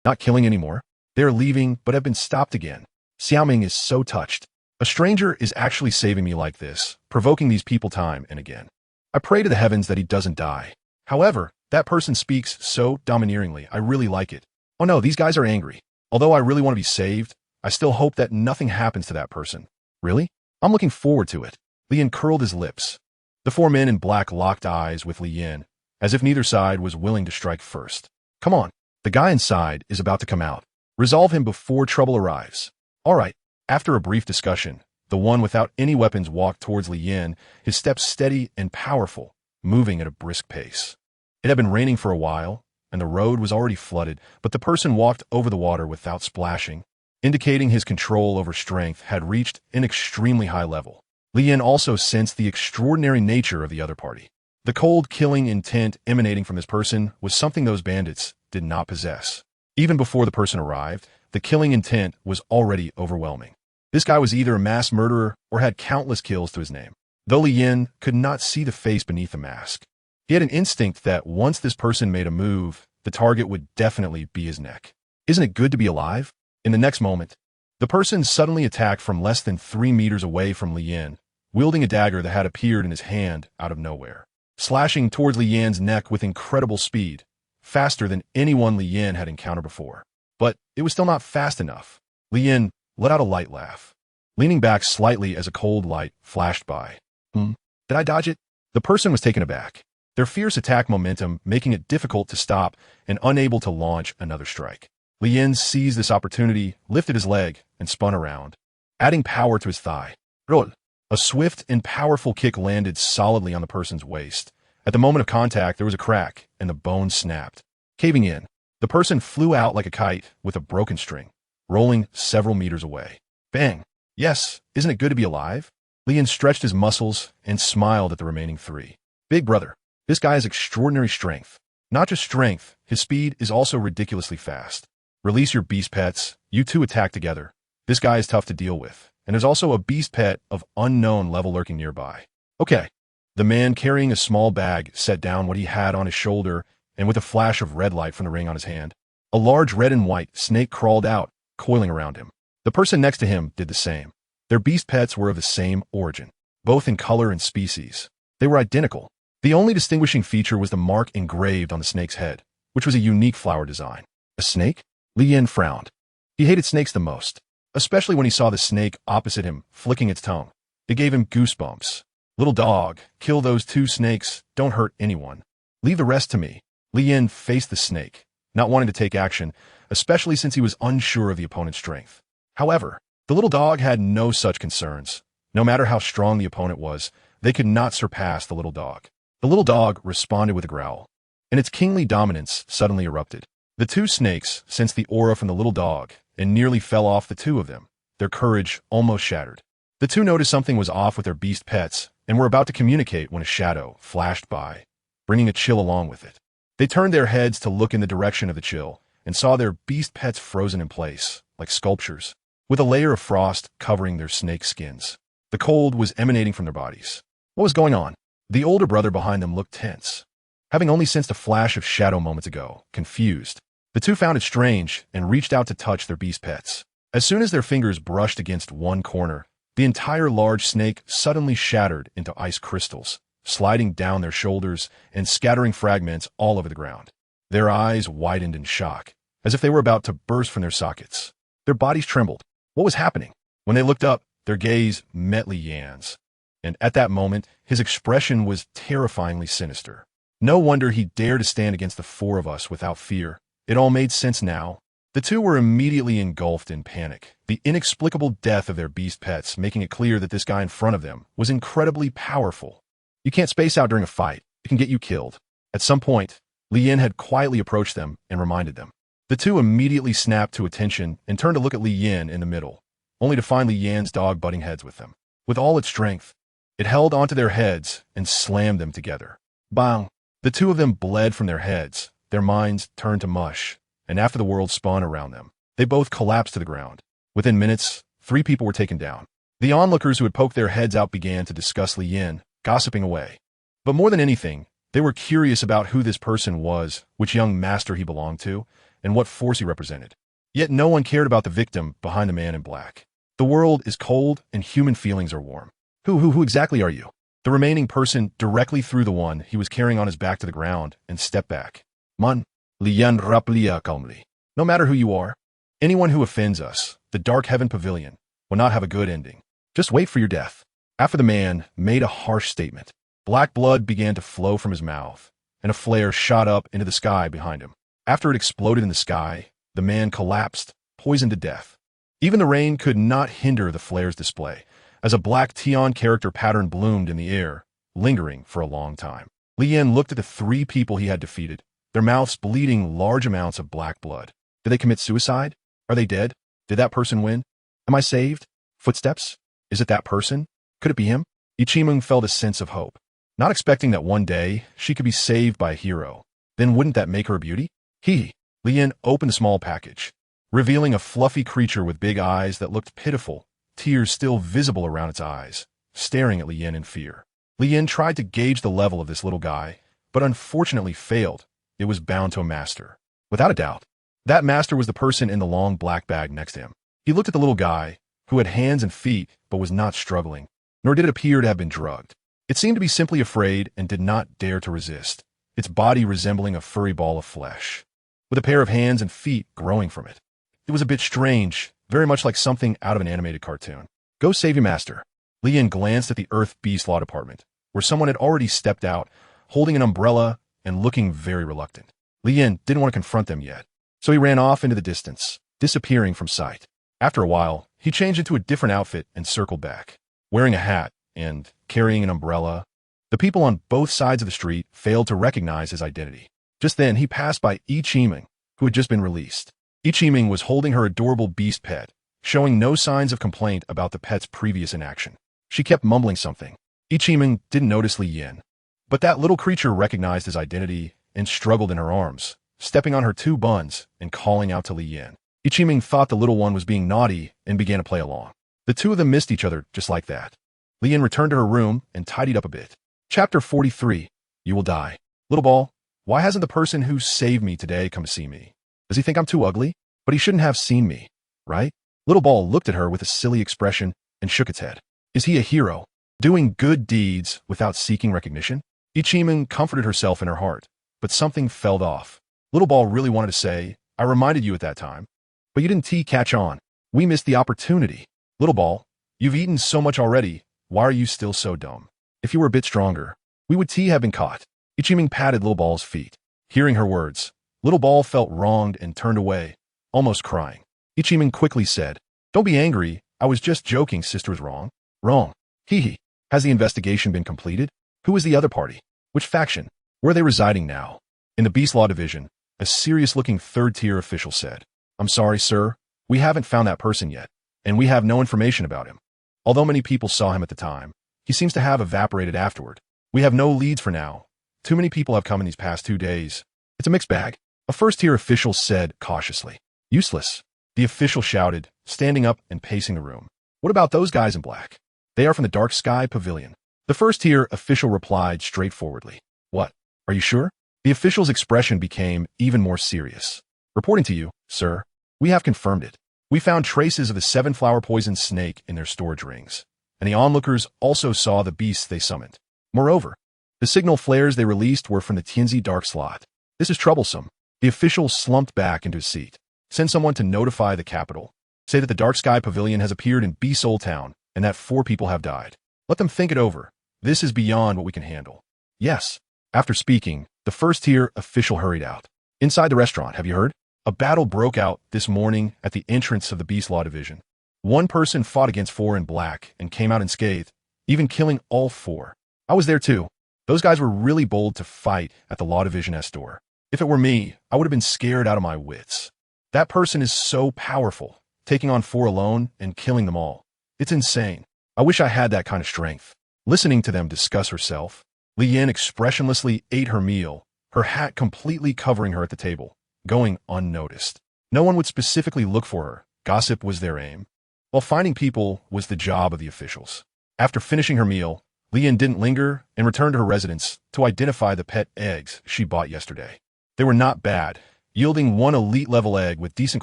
Not killing anymore. They are leaving, but have been stopped again. Xiaoming is so touched. A stranger is actually saving me like this, provoking these people time and again. I pray to the heavens that he doesn't die. However, that person speaks so domineeringly. I really like it. Oh no, these guys are angry. Although I really want to be saved, I still hope that nothing happens to that person. Really? I'm looking forward to it. Lian curled his lips. The four men in black locked eyes with Lian, as if neither side was willing to strike first. Come on. The guy inside is about to come out. Resolve him before trouble arrives. All right. After a brief discussion, the one without any weapons walked towards Lian, his steps steady and powerful, moving at a brisk pace. It had been raining for a while, and the road was already flooded, but the person walked over the water without splashing, indicating his control over strength had reached an extremely high level. Lian also sensed the extraordinary nature of the other party. The cold killing intent emanating from this person was something those bandits did not possess. Even before the person arrived, the killing intent was already overwhelming. This guy was either a mass murderer or had countless kills to his name. Though Lian could not see the face beneath the mask, he had an instinct that once this person made a move, the target would definitely be his neck. Isn't it good to be alive? In the next moment, the person suddenly attacked from less than 3 meters away from Lian, wielding a dagger that had appeared in his hand out of nowhere, slashing towards Lian's neck with incredible speed, faster than anyone Lian had encountered before. But it was still not fast enough. Lian let out a light laugh, leaning back slightly as a cold light flashed by. Did I dodge it? The person was taken aback, their fierce attack momentum making it difficult to stop and unable to launch another strike. Lian seized this opportunity, lifted his leg, and spun around, adding power to his thigh. Roll. A swift and powerful kick landed solidly on the person's waist. At the moment of contact, there was a crack, and the bone snapped. Caving in, the person flew out like a kite with a broken string, rolling several meters away. Bang! Yes, isn't it good to be alive? Lian stretched his muscles and smiled at the remaining 3. Big brother, this guy has extraordinary strength. Not just strength, his speed is also ridiculously fast. Release your beast pets, you two attack together. This guy is tough to deal with, and there's also a beast pet of unknown level lurking nearby. Okay, The man carrying a small bag set down what he had on his shoulder, and with a flash of red light from the ring on his hand, a large red and white snake crawled out, coiling around him. The person next to him did the same. Their beast pets were of the same origin, both in color and species. They were identical. The only distinguishing feature was the mark engraved on the snake's head, which was a unique flower design. A snake? Li Yin frowned. He hated snakes the most, especially when he saw the snake opposite him flicking its tongue. It gave him goosebumps. Little dog, kill those 2 snakes, don't hurt anyone. Leave the rest to me. Li Yin faced the snake, not wanting to take action, especially since he was unsure of the opponent's strength. However, the little dog had no such concerns. No matter how strong the opponent was, they could not surpass the little dog. The little dog responded with a growl, and its kingly dominance suddenly erupted. The 2 snakes sensed the aura from the little dog and nearly fell off the 2 of them, their courage almost shattered. The 2 noticed something was off with their beast pets and were about to communicate when a shadow flashed by, bringing a chill along with it. They turned their heads to look in the direction of the chill and saw their beast pets frozen in place, like sculptures, with a layer of frost covering their snake skins. The cold was emanating from their bodies. What was going on? The older brother behind them looked tense. Having only sensed a flash of shadow moments ago, confused, the 2 found it strange and reached out to touch their beast pets. As soon as their fingers brushed against one corner, the entire large snake suddenly shattered into ice crystals, sliding down their shoulders and scattering fragments all over the ground. Their eyes widened in shock, as if they were about to burst from their sockets. Their bodies trembled. What was happening? When they looked up, their gaze met Li Yan's, and at that moment, his expression was terrifyingly sinister. No wonder he dared to stand against the 4 of us without fear. It all made sense now. The 2 were immediately engulfed in panic, the inexplicable death of their beast pets making it clear that this guy in front of them was incredibly powerful. You can't space out during a fight. It can get you killed. At some point, Li Yin had quietly approached them and reminded them. The 2 immediately snapped to attention and turned to look at Li Yin in the middle, only to find Li Yan's dog butting heads with them. With all its strength, it held onto their heads and slammed them together. Bang! The 2 of them bled from their heads, their minds turned to mush, and after the world spun around them, they both collapsed to the ground. Within minutes, 3 people were taken down. The onlookers who had poked their heads out began to discuss Li Yin, gossiping away. But more than anything, they were curious about who this person was, which young master he belonged to, and what force he represented. Yet no one cared about the victim behind the man in black. The world is cold and human feelings are warm. Who exactly are you? The remaining person directly threw the one he was carrying on his back to the ground and stepped back. Man, Li Yan raplia calmly. No matter who you are, anyone who offends us, the Dark Heaven Pavilion, will not have a good ending. Just wait for your death. After the man made a harsh statement, black blood began to flow from his mouth, and a flare shot up into the sky behind him. After it exploded in the sky, the man collapsed, poisoned to death. Even the rain could not hinder the flare's display, as a black Tian character pattern bloomed in the air, lingering for a long time. Li Yin looked at the 3 people he had defeated, their mouths bleeding large amounts of black blood. Did they commit suicide? Are they dead? Did that person win? Am I saved? Footsteps? Is it that person? Could it be him? Ichimung felt a sense of hope, not expecting that one day she could be saved by a hero. Then wouldn't that make her a beauty? Li Yin opened a small package, revealing a fluffy creature with big eyes that looked pitiful, tears still visible around its eyes, staring at Li Yin in fear. Li Yin tried to gauge the level of this little guy, but unfortunately failed. It was bound to a master. Without a doubt, that master was the person in the long black bag next to him. He looked at the little guy, who had hands and feet but was not struggling, nor did it appear to have been drugged. It seemed to be simply afraid and did not dare to resist, its body resembling a furry ball of flesh, with a pair of hands and feet growing from it. It was a bit strange, very much like something out of an animated cartoon. Go save your master. Li Yin glanced at the Earth Beast Law Department, where someone had already stepped out, holding an umbrella and looking very reluctant. Li Yin didn't want to confront them yet, so he ran off into the distance, disappearing from sight. After a while, he changed into a different outfit and circled back, wearing a hat and carrying an umbrella. The people on both sides of the street failed to recognize his identity. Just then, he passed by Ichiming, who had just been released. Ichiming was holding her adorable beast pet, showing no signs of complaint about the pet's previous inaction. She kept mumbling something. Ichiming didn't notice Li Yin, but that little creature recognized his identity and struggled in her arms, stepping on her 2 buns and calling out to Li Yin. Ichiming thought the little one was being naughty and began to play along. The 2 of them missed each other just like that. Li Yin returned to her room and tidied up a bit. Chapter 43. You will die. Little ball, why hasn't the person who saved me today come to see me? Does he think I'm too ugly? But he shouldn't have seen me, right? Little ball looked at her with a silly expression and shook its head. Is he a hero, doing good deeds without seeking recognition? Ichiman comforted herself in her heart, but something fell off. Little ball really wanted to say, I reminded you at that time, but you didn't catch on. We missed the opportunity. Little ball, you've eaten so much already. Why are you still so dumb? If you were a bit stronger, we would have been caught. Ichiman patted Little Ball's feet. Hearing her words, Little Ball felt wronged and turned away, almost crying. Ichiman quickly said, Don't be angry. I was just joking. Sister was wrong. Wrong. Hee hee. Has the investigation been completed? Who is the other party? Which faction? Where are they residing now? In the Beast Law Division, a serious-looking third-tier official said, I'm sorry, sir. We haven't found that person yet, and we have no information about him. Although many people saw him at the time, he seems to have evaporated afterward. We have no leads for now. Too many people have come in these past 2 days. It's a mixed bag. A first-tier official said cautiously. Useless. The official shouted, standing up and pacing the room. What about those guys in black? They are from the Dark Sky Pavilion. The first-tier official replied straightforwardly. What? Are you sure? The official's expression became even more serious. Reporting to you, sir. We have confirmed it. We found traces of the 7-flower poison snake in their storage rings, and the onlookers also saw the beasts they summoned. Moreover, the signal flares they released were from the Tianzi dark slot. This is troublesome. The official slumped back into his seat. Send someone to notify the capital. Say that the Dark Sky Pavilion has appeared in Beast Soul Town and that 4 people have died. Let them think it over. This is beyond what we can handle. Yes. After speaking, the first-tier official hurried out. Inside the restaurant, have you heard? A battle broke out this morning at the entrance of the Beast Law Division. 1 person fought against 4 in black and came out unscathed, even killing all 4. I was there too. Those guys were really bold to fight at the Law Division S door. If it were me, I would have been scared out of my wits. That person is so powerful, taking on 4 alone and killing them all. It's insane. I wish I had that kind of strength. Listening to them discuss herself, Li Yin expressionlessly ate her meal, her hat completely covering her at the table, going unnoticed. No one would specifically look for her. Gossip was their aim, while finding people was the job of the officials. After finishing her meal, Li Yin didn't linger and returned to her residence to identify the pet eggs she bought yesterday. They were not bad, yielding 1 elite-level egg with decent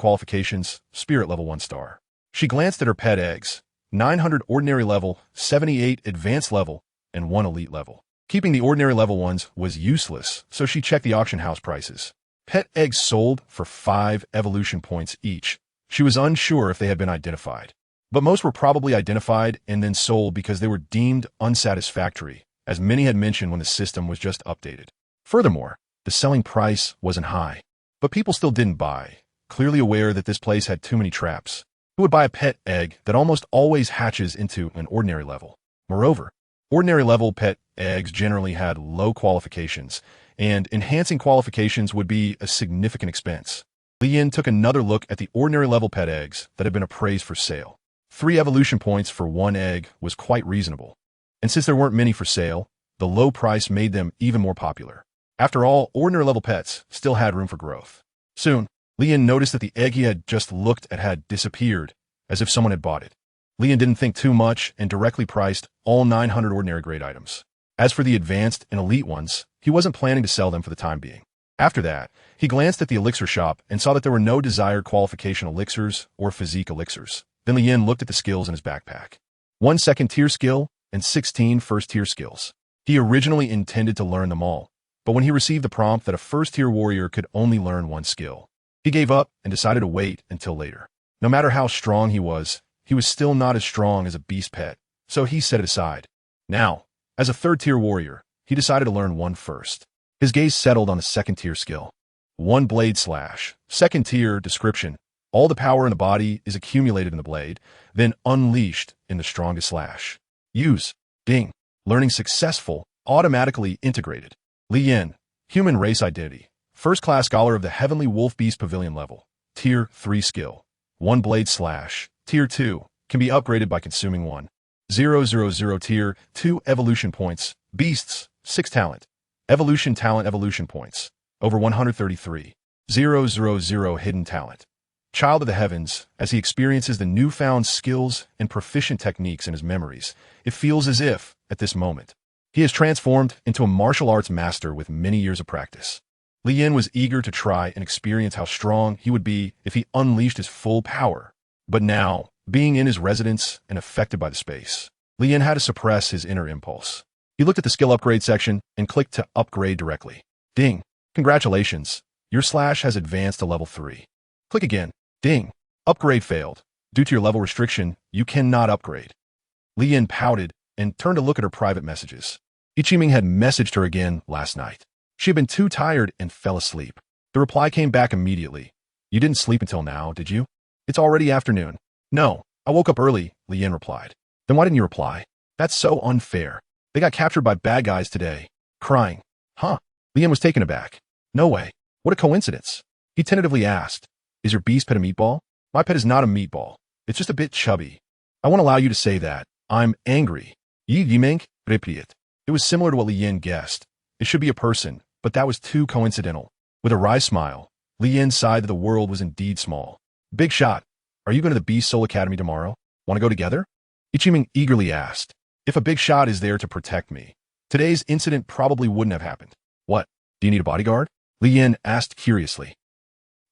qualifications, spirit level 1 star. She glanced at her pet eggs, 900 ordinary level, 78 advanced level, and 1 elite level. Keeping the ordinary level ones was useless, so she checked the auction house prices. Pet eggs sold for 5 evolution points each. She was unsure if they had been identified, but most were probably identified and then sold because they were deemed unsatisfactory, as many had mentioned when the system was just updated. Furthermore, the selling price wasn't high, but people still didn't buy, clearly aware that this place had too many traps. Who would buy a pet egg that almost always hatches into an ordinary level? Moreover, ordinary level pet eggs generally had low qualifications, and enhancing qualifications would be a significant expense. Li Yin took another look at the ordinary level pet eggs that had been appraised for sale. 3 evolution points for 1 egg was quite reasonable, and since there weren't many for sale, the low price made them even more popular. After all, ordinary level pets still had room for growth. Soon, Li Yin noticed that the egg he had just looked at had disappeared, as if someone had bought it. Li Yin didn't think too much and directly priced all 900 ordinary grade items. As for the advanced and elite ones, he wasn't planning to sell them for the time being. After that, he glanced at the elixir shop and saw that there were no desired qualification elixirs or physique elixirs. Then Li Yin looked at the skills in his backpack. 1 second-tier skill and 16 first-tier skills. He originally intended to learn them all, but when he received the prompt that a first-tier warrior could only learn 1 skill, he gave up and decided to wait until later. No matter how strong he was still not as strong as a beast pet, so he set it aside. Now, as a third-tier warrior, he decided to learn 1 first. His gaze settled on the second-tier skill. 1 blade slash. Second-tier description. All the power in the body is accumulated in the blade, then unleashed in the strongest slash. Use. Ding. Learning successful. Automatically integrated. Li Yin. Human race identity. First-class scholar of the Heavenly Wolf Beast Pavilion level. Tier 3 skill. 1 blade slash. Tier 2. Can be upgraded by consuming 1,000 Tier 2 evolution points. Beasts. 6 talent. Evolution talent evolution points. Over 133,000 hidden talent. Child of the heavens, as he experiences the newfound skills and proficient techniques in his memories, it feels as if, at this moment, He has transformed into a martial arts master with many years of practice. Li Yin was eager to try and experience how strong he would be if he unleashed his full power. But now, being in his residence and affected by the space, Li Yin had to suppress his inner impulse. He looked at the skill upgrade section and clicked to upgrade directly. Ding. Congratulations. Your slash has advanced to level 3. Click again. Ding. Upgrade failed. Due to your level restriction, you cannot upgrade. Li Yin pouted and turned to look at her private messages. Ichiming had messaged her again last night. She had been too tired and fell asleep. The reply came back immediately. You didn't sleep until now, did you? It's already afternoon. No, I woke up early, Li Yin replied. Then why didn't you reply? That's so unfair. They got captured by bad guys today. Crying. Huh? Li Yin was taken aback. No way. What a coincidence. He tentatively asked, is your beast pet a meatball? My pet is not a meatball. It's just a bit chubby. I won't allow you to say that. I'm angry. Yimeng, repeat. It was similar to what Li Yin guessed. It should be a person, but that was too coincidental. With a wry smile, Li Yin sighed that the world was indeed small. Big shot. Are you going to the Beast Soul Academy tomorrow? Want to go together? Ichiming eagerly asked. If a big shot is there to protect me, today's incident probably wouldn't have happened. What? Do you need a bodyguard? Li Yin asked curiously.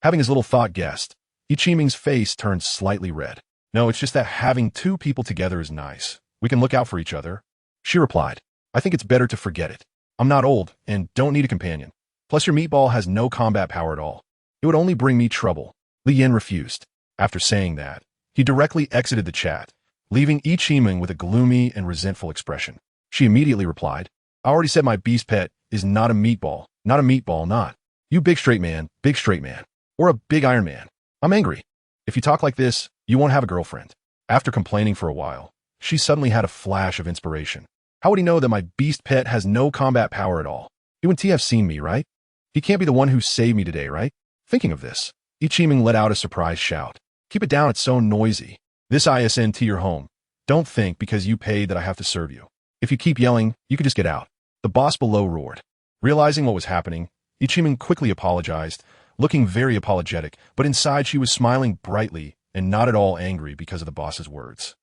Having his little thought guessed, Ichiming's face turned slightly red. No, it's just that having two people together is nice. We can look out for each other. She replied. I think it's better to forget it. I'm not old and don't need a companion. Plus your meatball has no combat power at all. It would only bring me trouble. Li Yin refused. After saying that, he directly exited the chat, leaving Ichiming with a gloomy and resentful expression. She immediately replied, I already said my beast pet is not a meatball. Not a meatball, not. You big straight man, or a big Iron Man. I'm angry. If you talk like this, you won't have a girlfriend. After complaining for a while, she suddenly had a flash of inspiration. How would he know that my beast pet has no combat power at all? He wouldn't have seen me, right? He can't be the one who saved me today, right? Thinking of this, Ichiming let out a surprised shout. Keep it down, it's so noisy. This ISNT your home. Don't think because you paid that I have to serve you. If you keep yelling, you could just get out. The boss below roared. Realizing what was happening, Ichiming quickly apologized, looking very apologetic, but inside she was smiling brightly and not at all angry because of the boss's words.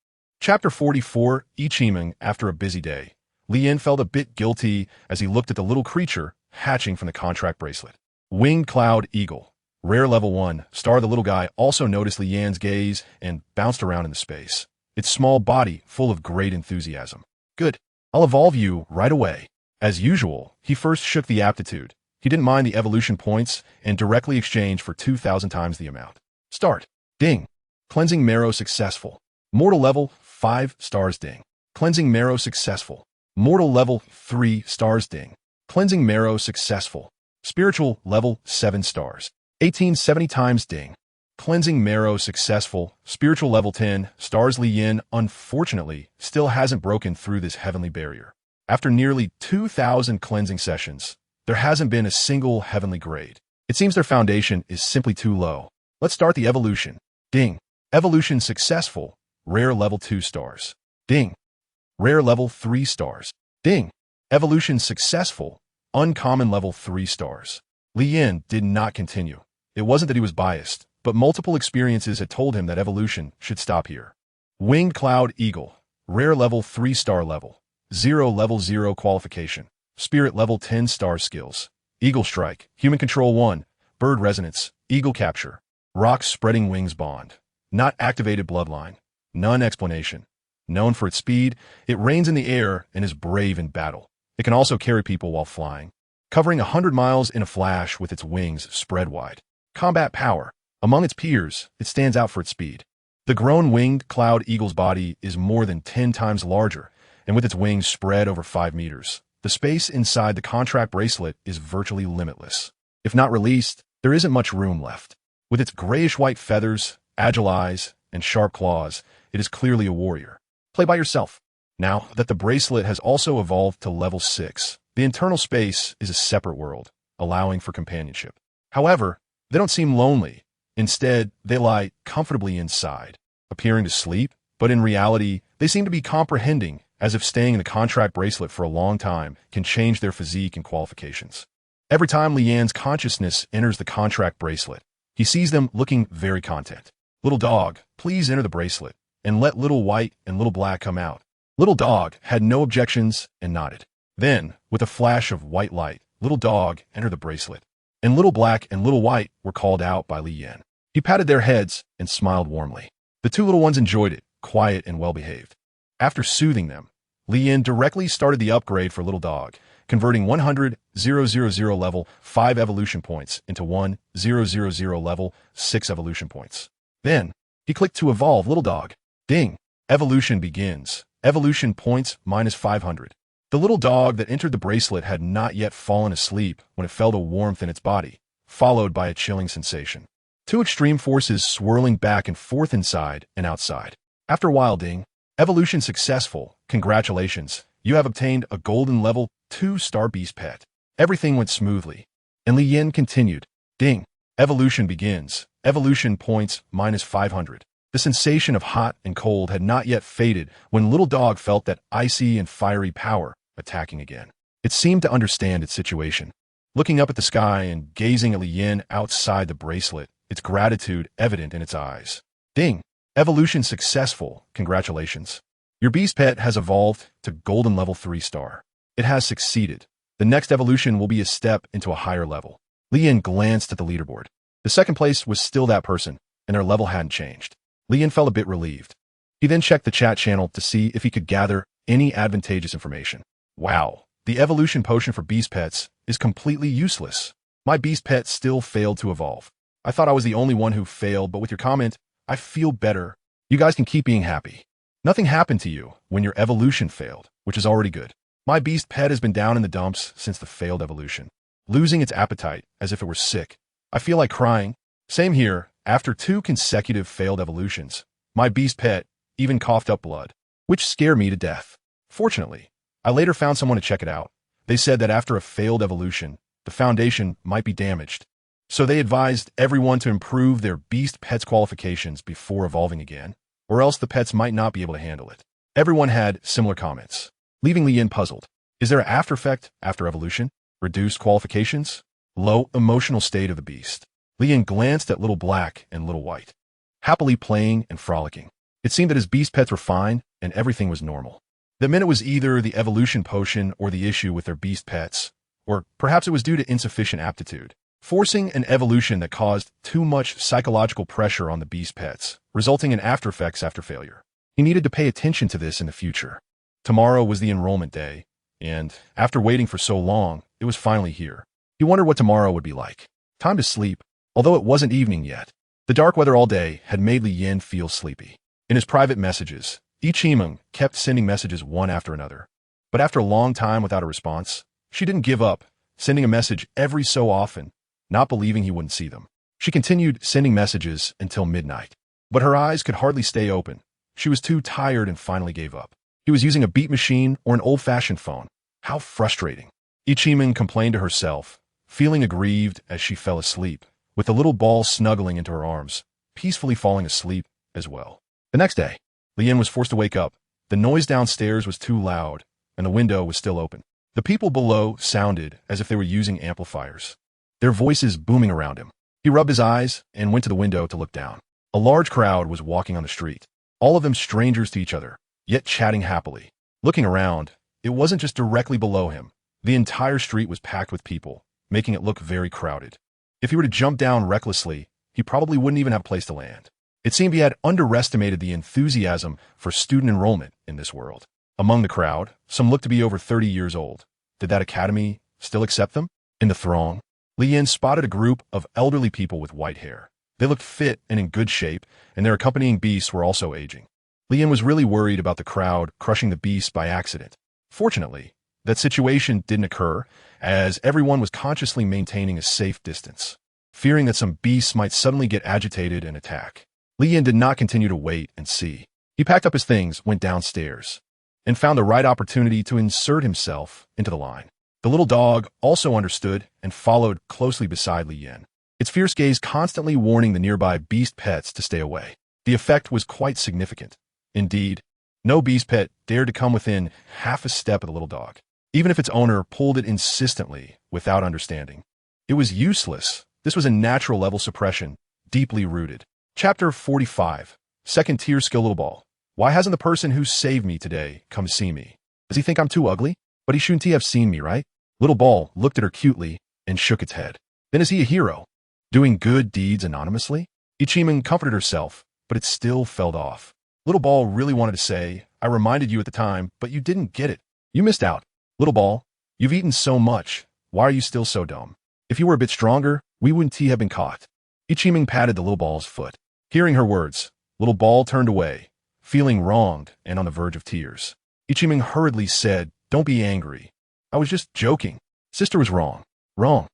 Chapter 44, Ichiming after a busy day. Li Yin felt a bit guilty as he looked at the little creature hatching from the contract bracelet. Winged Cloud Eagle. Rare level 1, Star the little guy also noticed Li Yin's gaze and bounced around in the space. Its small body full of great enthusiasm. Good. I'll evolve you right away. As usual, he first shook the aptitude. He didn't mind the evolution points and directly exchanged for 2,000 times the amount. Start. Ding. Cleansing marrow successful. Mortal level 5 stars ding. Cleansing marrow successful. Mortal level 3 stars ding. Cleansing marrow successful. Spiritual level 7 stars. 1870 times ding. Cleansing marrow successful. Spiritual level 10 stars. Li Yin, unfortunately, still hasn't broken through this heavenly barrier. After nearly 2,000 cleansing sessions, there hasn't been a single heavenly grade. It seems their foundation is simply too low. Let's start the evolution. Ding. Evolution successful. Rare level 2 stars. Ding. Rare level 3 stars. Ding. Evolution successful. Uncommon level 3 stars. Li Yin did not continue. It wasn't that he was biased, but multiple experiences had told him that evolution should stop here. Winged Cloud Eagle. Rare level 3 star level. 0 level 0 qualification. Spirit level 10 star skills. Eagle Strike. Human Control 1. Bird Resonance. Eagle Capture. Rock Spreading Wings Bond. Not activated bloodline. None explanation. Known for its speed, it reigns in the air and is brave in battle. It can also carry people while flying, covering 100 miles in a flash with its wings spread wide. Combat power. Among its peers, it stands out for its speed. The grown winged cloud eagle's body is more than 10 times larger, and with its wings spread over 5 meters, the space inside the contract bracelet is virtually limitless. If not released, there isn't much room left. With its grayish-white feathers, agile eyes, and sharp claws, it is clearly a warrior. Play by yourself. Now that the bracelet has also evolved to level 6, the internal space is a separate world, allowing for companionship. However, they don't seem lonely. Instead, they lie comfortably inside, appearing to sleep, but in reality, they seem to be comprehending, as if staying in the contract bracelet for a long time can change their physique and qualifications. Every time Li Yin's consciousness enters the contract bracelet, he sees them looking very content. Little dog, please enter the bracelet, and let little white and little black come out. Little dog had no objections and nodded. Then, with a flash of white light, Little Dog entered the bracelet, and Little Black and Little White were called out by Li Yan. He patted their heads and smiled warmly. The two little ones enjoyed it, quiet and well-behaved. After soothing them, Li Yan directly started the upgrade for Little Dog, converting 100,000 level 5 evolution points into 1,000 level 6 evolution points. Then, he clicked to evolve Little Dog. Ding! Evolution begins. Evolution points minus 500. The little dog that entered the bracelet had not yet fallen asleep when it felt a warmth in its body, followed by a chilling sensation. Two extreme forces swirling back and forth inside and outside. After a while, ding. Evolution successful. Congratulations. You have obtained a golden level 2-star beast pet. Everything went smoothly. And Li Yan continued. Ding. Evolution begins. Evolution points minus 500. The sensation of hot and cold had not yet faded when Little Dog felt that icy and fiery power attacking again. It seemed to understand its situation. Looking up at the sky and gazing at Li Yan outside the bracelet, its gratitude evident in its eyes. Ding! Evolution successful. Congratulations. Your beast pet has evolved to golden level 3-star. It has succeeded. The next evolution will be a step into a higher level. Li Yan glanced at the leaderboard. The second place was still that person, and their level hadn't changed. Li Yan felt a bit relieved. He then checked the chat channel to see if he could gather any advantageous information. Wow, the evolution potion for beast pets is completely useless. My beast pet still failed to evolve. I thought I was the only one who failed, but with your comment, I feel better. You guys can keep being happy. Nothing happened to you when your evolution failed, which is already good. My beast pet has been down in the dumps since the failed evolution, losing its appetite as if it were sick. I feel like crying. Same here. After 2 consecutive failed evolutions, my beast pet even coughed up blood, which scared me to death. Fortunately, I later found someone to check it out. They said that after a failed evolution, the foundation might be damaged. So they advised everyone to improve their beast pet's qualifications before evolving again, or else the pets might not be able to handle it. Everyone had similar comments, leaving Li Yan puzzled. Is there an after effect after evolution? Reduced qualifications? Low emotional state of the beast. Li Yan glanced at Little Black and Little White, happily playing and frolicking. It seemed that his beast pets were fine and everything was normal. That meant it was either the evolution potion or the issue with their beast pets, or perhaps it was due to insufficient aptitude, forcing an evolution that caused too much psychological pressure on the beast pets, resulting in after effects after failure. He needed to pay attention to this in the future. Tomorrow was the enrollment day, and after waiting for so long, it was finally here. He wondered what tomorrow would be like. Time to sleep. Although it wasn't evening yet, the dark weather all day had made Li Yan feel sleepy. In his private messages, Taming kept sending messages one after another. But after a long time without a response, she didn't give up, sending a message every so often, not believing he wouldn't see them. She continued sending messages until midnight. But her eyes could hardly stay open. She was too tired and finally gave up. He was using a beat machine or an old-fashioned phone. How frustrating. Taming complained to herself, feeling aggrieved as she fell asleep, with the little ball snuggling into her arms, peacefully falling asleep as well. The next day, Li Yan was forced to wake up. The noise downstairs was too loud, and the window was still open. The people below sounded as if they were using amplifiers, their voices booming around him. He rubbed his eyes and went to the window to look down. A large crowd was walking on the street, all of them strangers to each other, yet chatting happily. Looking around, it wasn't just directly below him. The entire street was packed with people, making it look very crowded. If he were to jump down recklessly, he probably wouldn't even have a place to land. It seemed he had underestimated the enthusiasm for student enrollment in this world. Among the crowd, some looked to be over 30 years old. Did that academy still accept them? In the throng, Li Yan spotted a group of elderly people with white hair. They looked fit and in good shape, and their accompanying beasts were also aging. Li Yan was really worried about the crowd crushing the beasts by accident. Fortunately, that situation didn't occur, as everyone was consciously maintaining a safe distance, fearing that some beasts might suddenly get agitated and attack. Li Yan did not continue to wait and see. He packed up his things, went downstairs, and found the right opportunity to insert himself into the line. The little dog also understood and followed closely beside Li Yan, its fierce gaze constantly warning the nearby beast pets to stay away. The effect was quite significant. Indeed, no beast pet dared to come within half a step of the little dog, even if its owner pulled it insistently without understanding. It was useless. This was a natural level suppression, deeply rooted. Chapter 45. Second tier skill little ball. Why hasn't the person who saved me today come see me? Does he think I'm too ugly? But he shouldn't have seen me, right? Little Ball looked at her cutely and shook its head. Then is he a hero? Doing good deeds anonymously? Ichiman comforted herself, but it still fell off. Little Ball really wanted to say, I reminded you at the time, but you didn't get it. You missed out. Little Ball, you've eaten so much. Why are you still so dumb? If you were a bit stronger, we wouldn't have been caught. Ichiman patted the Little Ball's foot. Hearing her words, Little Ball turned away, feeling wronged and on the verge of tears. Ichiman hurriedly said, Don't be angry. I was just joking. Sister was wrong. Wrong.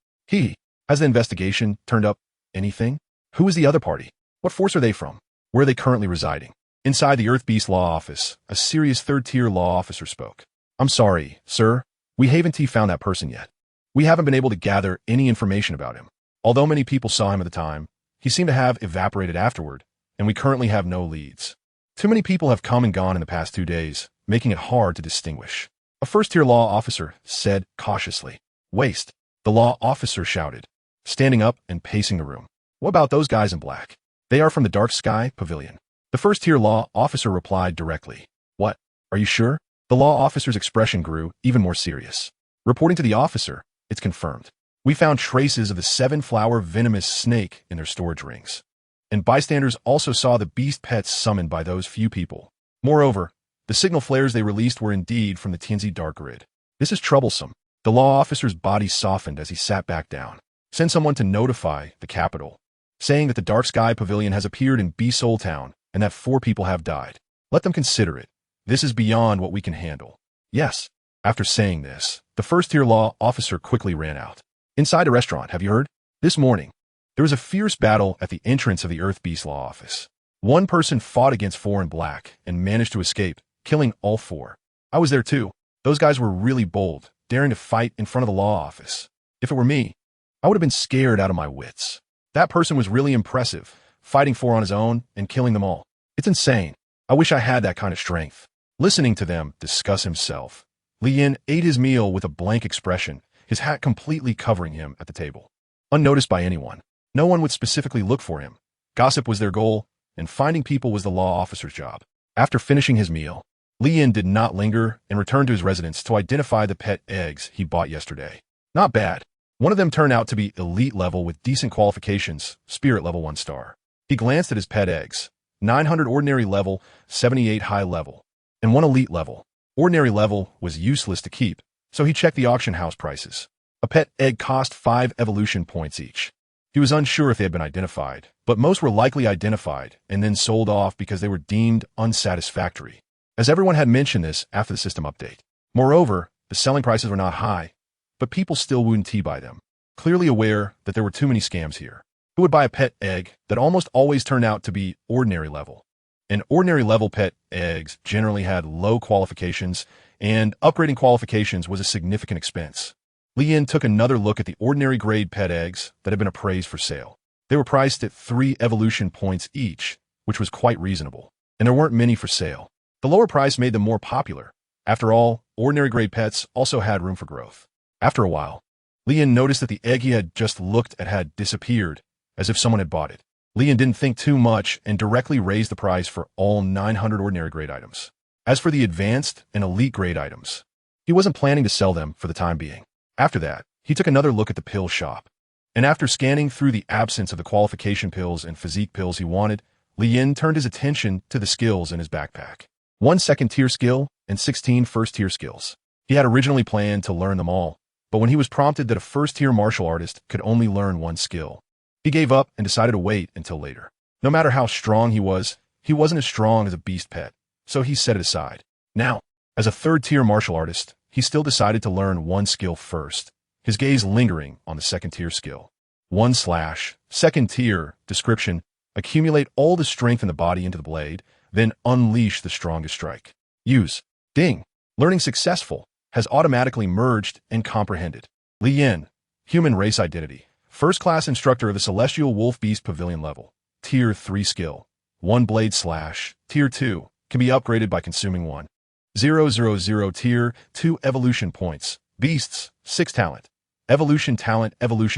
Has the investigation turned up anything? Who is the other party? What force are they from? Where are they currently residing? Inside the Earth Beast Law Office, a serious third-tier law officer spoke. I'm sorry, sir. We haven't found that person yet. We haven't been able to gather any information about him. Although many people saw him at the time, he seemed to have evaporated afterward, and we currently have no leads. Too many people have come and gone in the past 2 days, making it hard to distinguish. A first-tier law officer said cautiously. Waste, the law officer shouted, standing up and pacing the room. What about those guys in black? They are from the Dark Sky Pavilion. The first-tier law officer replied directly. What? Are you sure? The law officer's expression grew even more serious. Reporting to the officer, it's confirmed. We found traces of the 7-flower venomous snake in their storage rings. And bystanders also saw the beast pets summoned by those few people. Moreover, the signal flares they released were indeed from the Tianzi Dark Grid. This is troublesome. The law officer's body softened as he sat back down. Send someone to notify the capital, saying that the Dark Sky Pavilion has appeared in Soul Town and that 4 people have died. Let them consider it. This is beyond what we can handle. Yes. After saying this, the first-tier law officer quickly ran out. Inside a restaurant, have you heard? This morning, there was a fierce battle at the entrance of the Earth Beast Law Office. One person fought against 4 in black and managed to escape, killing all 4. I was there too. Those guys were really bold, daring to fight in front of the law office. If it were me, I would have been scared out of my wits. That person was really impressive, fighting 4 on his own and killing them all. It's insane. I wish I had that kind of strength. Listening to them discuss himself, Li Yin ate his meal with a blank expression, his hat completely covering him at the table. Unnoticed by anyone, no one would specifically look for him. Gossip was their goal, and finding people was the law officer's job. After finishing his meal, Li Yin did not linger and returned to his residence to identify the pet eggs he bought yesterday. Not bad. One of them turned out to be elite level with decent qualifications, spirit level 1 star. He glanced at his pet eggs, 900 ordinary level, 78 high level, and 1 elite level. Ordinary level was useless to keep, so he checked the auction house prices. A pet egg cost 5 evolution points each. He was unsure if they had been identified, but most were likely identified and then sold off because they were deemed unsatisfactory, as everyone had mentioned this after the system update. Moreover, the selling prices were not high, but people still wouldn't buy them, clearly aware that there were too many scams here. Who would buy a pet egg that almost always turned out to be ordinary level? And ordinary level pet eggs generally had low qualifications, and upgrading qualifications was a significant expense. Li Yin took another look at the ordinary grade pet eggs that had been appraised for sale. They were priced at 3 evolution points each, which was quite reasonable, and there weren't many for sale. The lower price made them more popular. After all, ordinary grade pets also had room for growth. After a while, Li Yin noticed that the egg he had just looked at had disappeared, as if someone had bought it. Li Yin didn't think too much and directly raised the price for all 900 ordinary grade items. As for the advanced and elite grade items, he wasn't planning to sell them for the time being. After that, he took another look at the pill shop. And after scanning through the absence of the qualification pills and physique pills he wanted, Li Yin turned his attention to the skills in his backpack. 1 second-tier skill and 16 first-tier skills. He had originally planned to learn them all, but when he was prompted that a first-tier martial artist could only learn 1 skill, he gave up and decided to wait until later. No matter how strong he wasn't as strong as a beast pet, so he set it aside. Now, as a third-tier martial artist, he still decided to learn 1 skill first, his gaze lingering on the second-tier skill. 1/2nd-tier description: accumulate all the strength in the body into the blade, then unleash the strongest strike. Use. Ding. Learning successful. Has automatically merged and comprehended. Li Yin. Human race identity. First-class instructor of the Celestial Wolf Beast Pavilion level. Tier 3 skill. 1 blade slash. Tier 2. Can be upgraded by consuming 1,000 Tier 2 evolution points. Beasts. 6 talent. Evolution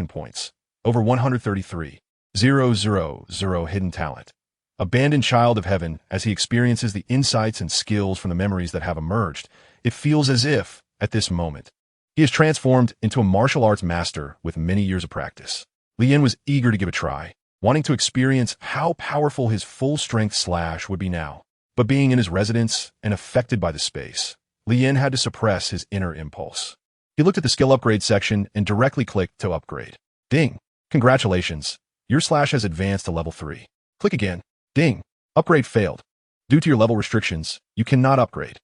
points. Over 133,000 hidden talent. Abandoned child of heaven. As he experiences the insights and skills from the memories that have emerged, it feels as if at this moment. He is transformed into a martial arts master with many years of practice. Li Yin was eager to give a try, wanting to experience how powerful his full-strength slash would be now. But being in his residence and affected by the space, Li Yin had to suppress his inner impulse. He looked at the skill upgrade section and directly clicked to upgrade. Ding! Congratulations! Your slash has advanced to level 3. Click again. Ding! Upgrade failed. Due to your level restrictions, you cannot upgrade.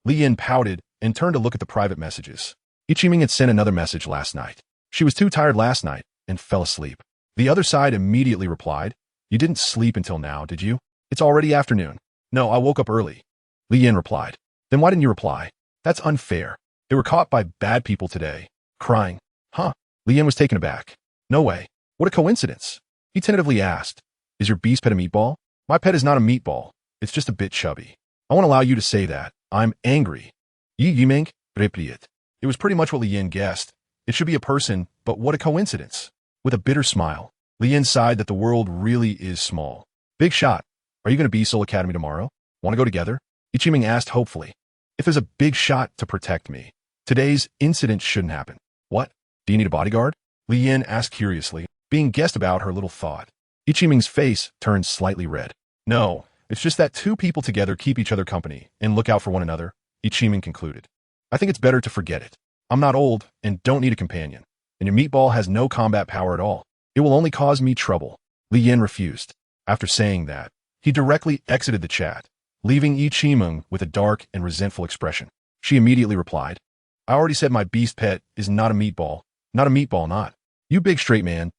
Li Yin pouted and turned to look at the private messages. Ichiming had sent another message last night. She was too tired last night and fell asleep. The other side immediately replied, "You didn't sleep until now, did you? It's already afternoon." "No, I woke up early." Li Yin replied. "Then why didn't you reply? That's unfair. They were caught by bad people today." Crying. "Huh?" Li Yin was taken aback. "No way. What a coincidence." He tentatively asked, "Is your beast pet a meatball?" "My pet is not a meatball. It's just a bit chubby. I won't allow you to say that. I'm angry." Yiming replied. It was pretty much what Li Yin guessed. It should be a person, but what a coincidence. With a bitter smile, Li Yin sighed that the world really is small. "Big shot. Are you going to be Soul Academy tomorrow? Want to go together?" Ichiming asked hopefully. "If there's a big shot to protect me, today's incident shouldn't happen." "What? Do you need a bodyguard?" Li Yin asked curiously, being guessed about her little thought. Ichiming's face turned slightly red. "No, it's just that two people together keep each other company and look out for one another," Ichiming concluded. "I think it's better to forget it. I'm not old and don't need a companion. And your meatball has no combat power at all. It will only cause me trouble." Li Yin refused. After saying that, he directly exited the chat, leaving Ichiming with a dark and resentful expression. She immediately replied, "I already said my beast pet is not a meatball. Not a meatball, not. You big straight man,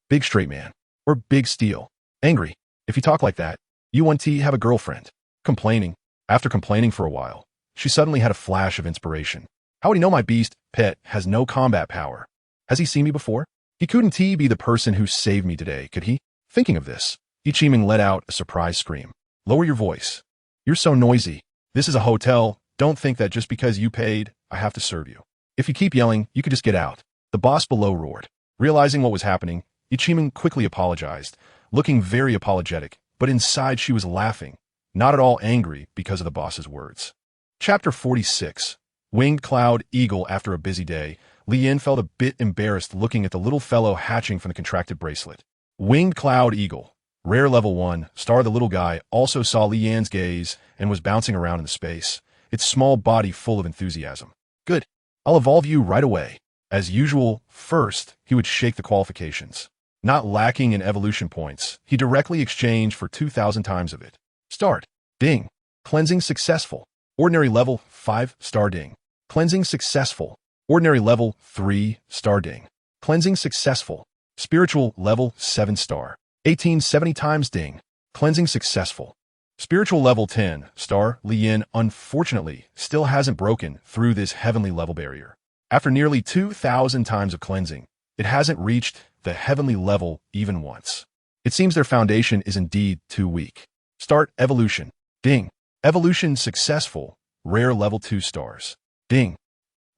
or big steel. Angry. If you talk like that, you want to have a girlfriend." Complaining. After complaining for a while, she suddenly had a flash of inspiration. "How would he know my beast pet has no combat power? Has he seen me before? He couldn't be the person who saved me today, could he?" Thinking of this, Ichiming let out a surprised scream. "Lower your voice. You're so noisy. This is a hotel. Don't think that just because you paid, I have to serve you. If you keep yelling, you could just get out." The boss below roared. Realizing what was happening, Ichiming quickly apologized, looking very apologetic, but inside she was laughing, not at all angry because of the boss's words. Chapter 46. Winged Cloud Eagle. After a busy day, Li Yin felt a bit embarrassed looking at the little fellow hatching from the contracted bracelet. Winged Cloud Eagle. Rare level 1, Star the little guy also saw Li Yin's gaze and was bouncing around in the space, its small body full of enthusiasm. "Good. I'll evolve you right away." As usual, first, he would shake the qualifications. Not lacking in evolution points, he directly exchanged for 2,000 times of it. Start. Ding. Cleansing successful. Ordinary level 5 star ding. Cleansing successful. Ordinary level 3 star ding. Cleansing successful. Spiritual level 7 star. 1870 times ding. Cleansing successful. Spiritual level 10 star. Li Yin unfortunately still hasn't broken through this heavenly level barrier. After nearly 2,000 times of cleansing, it hasn't reached the heavenly level even once. It seems their foundation is indeed too weak. Start evolution. Ding. Evolution successful. Rare level 2 stars. Ding.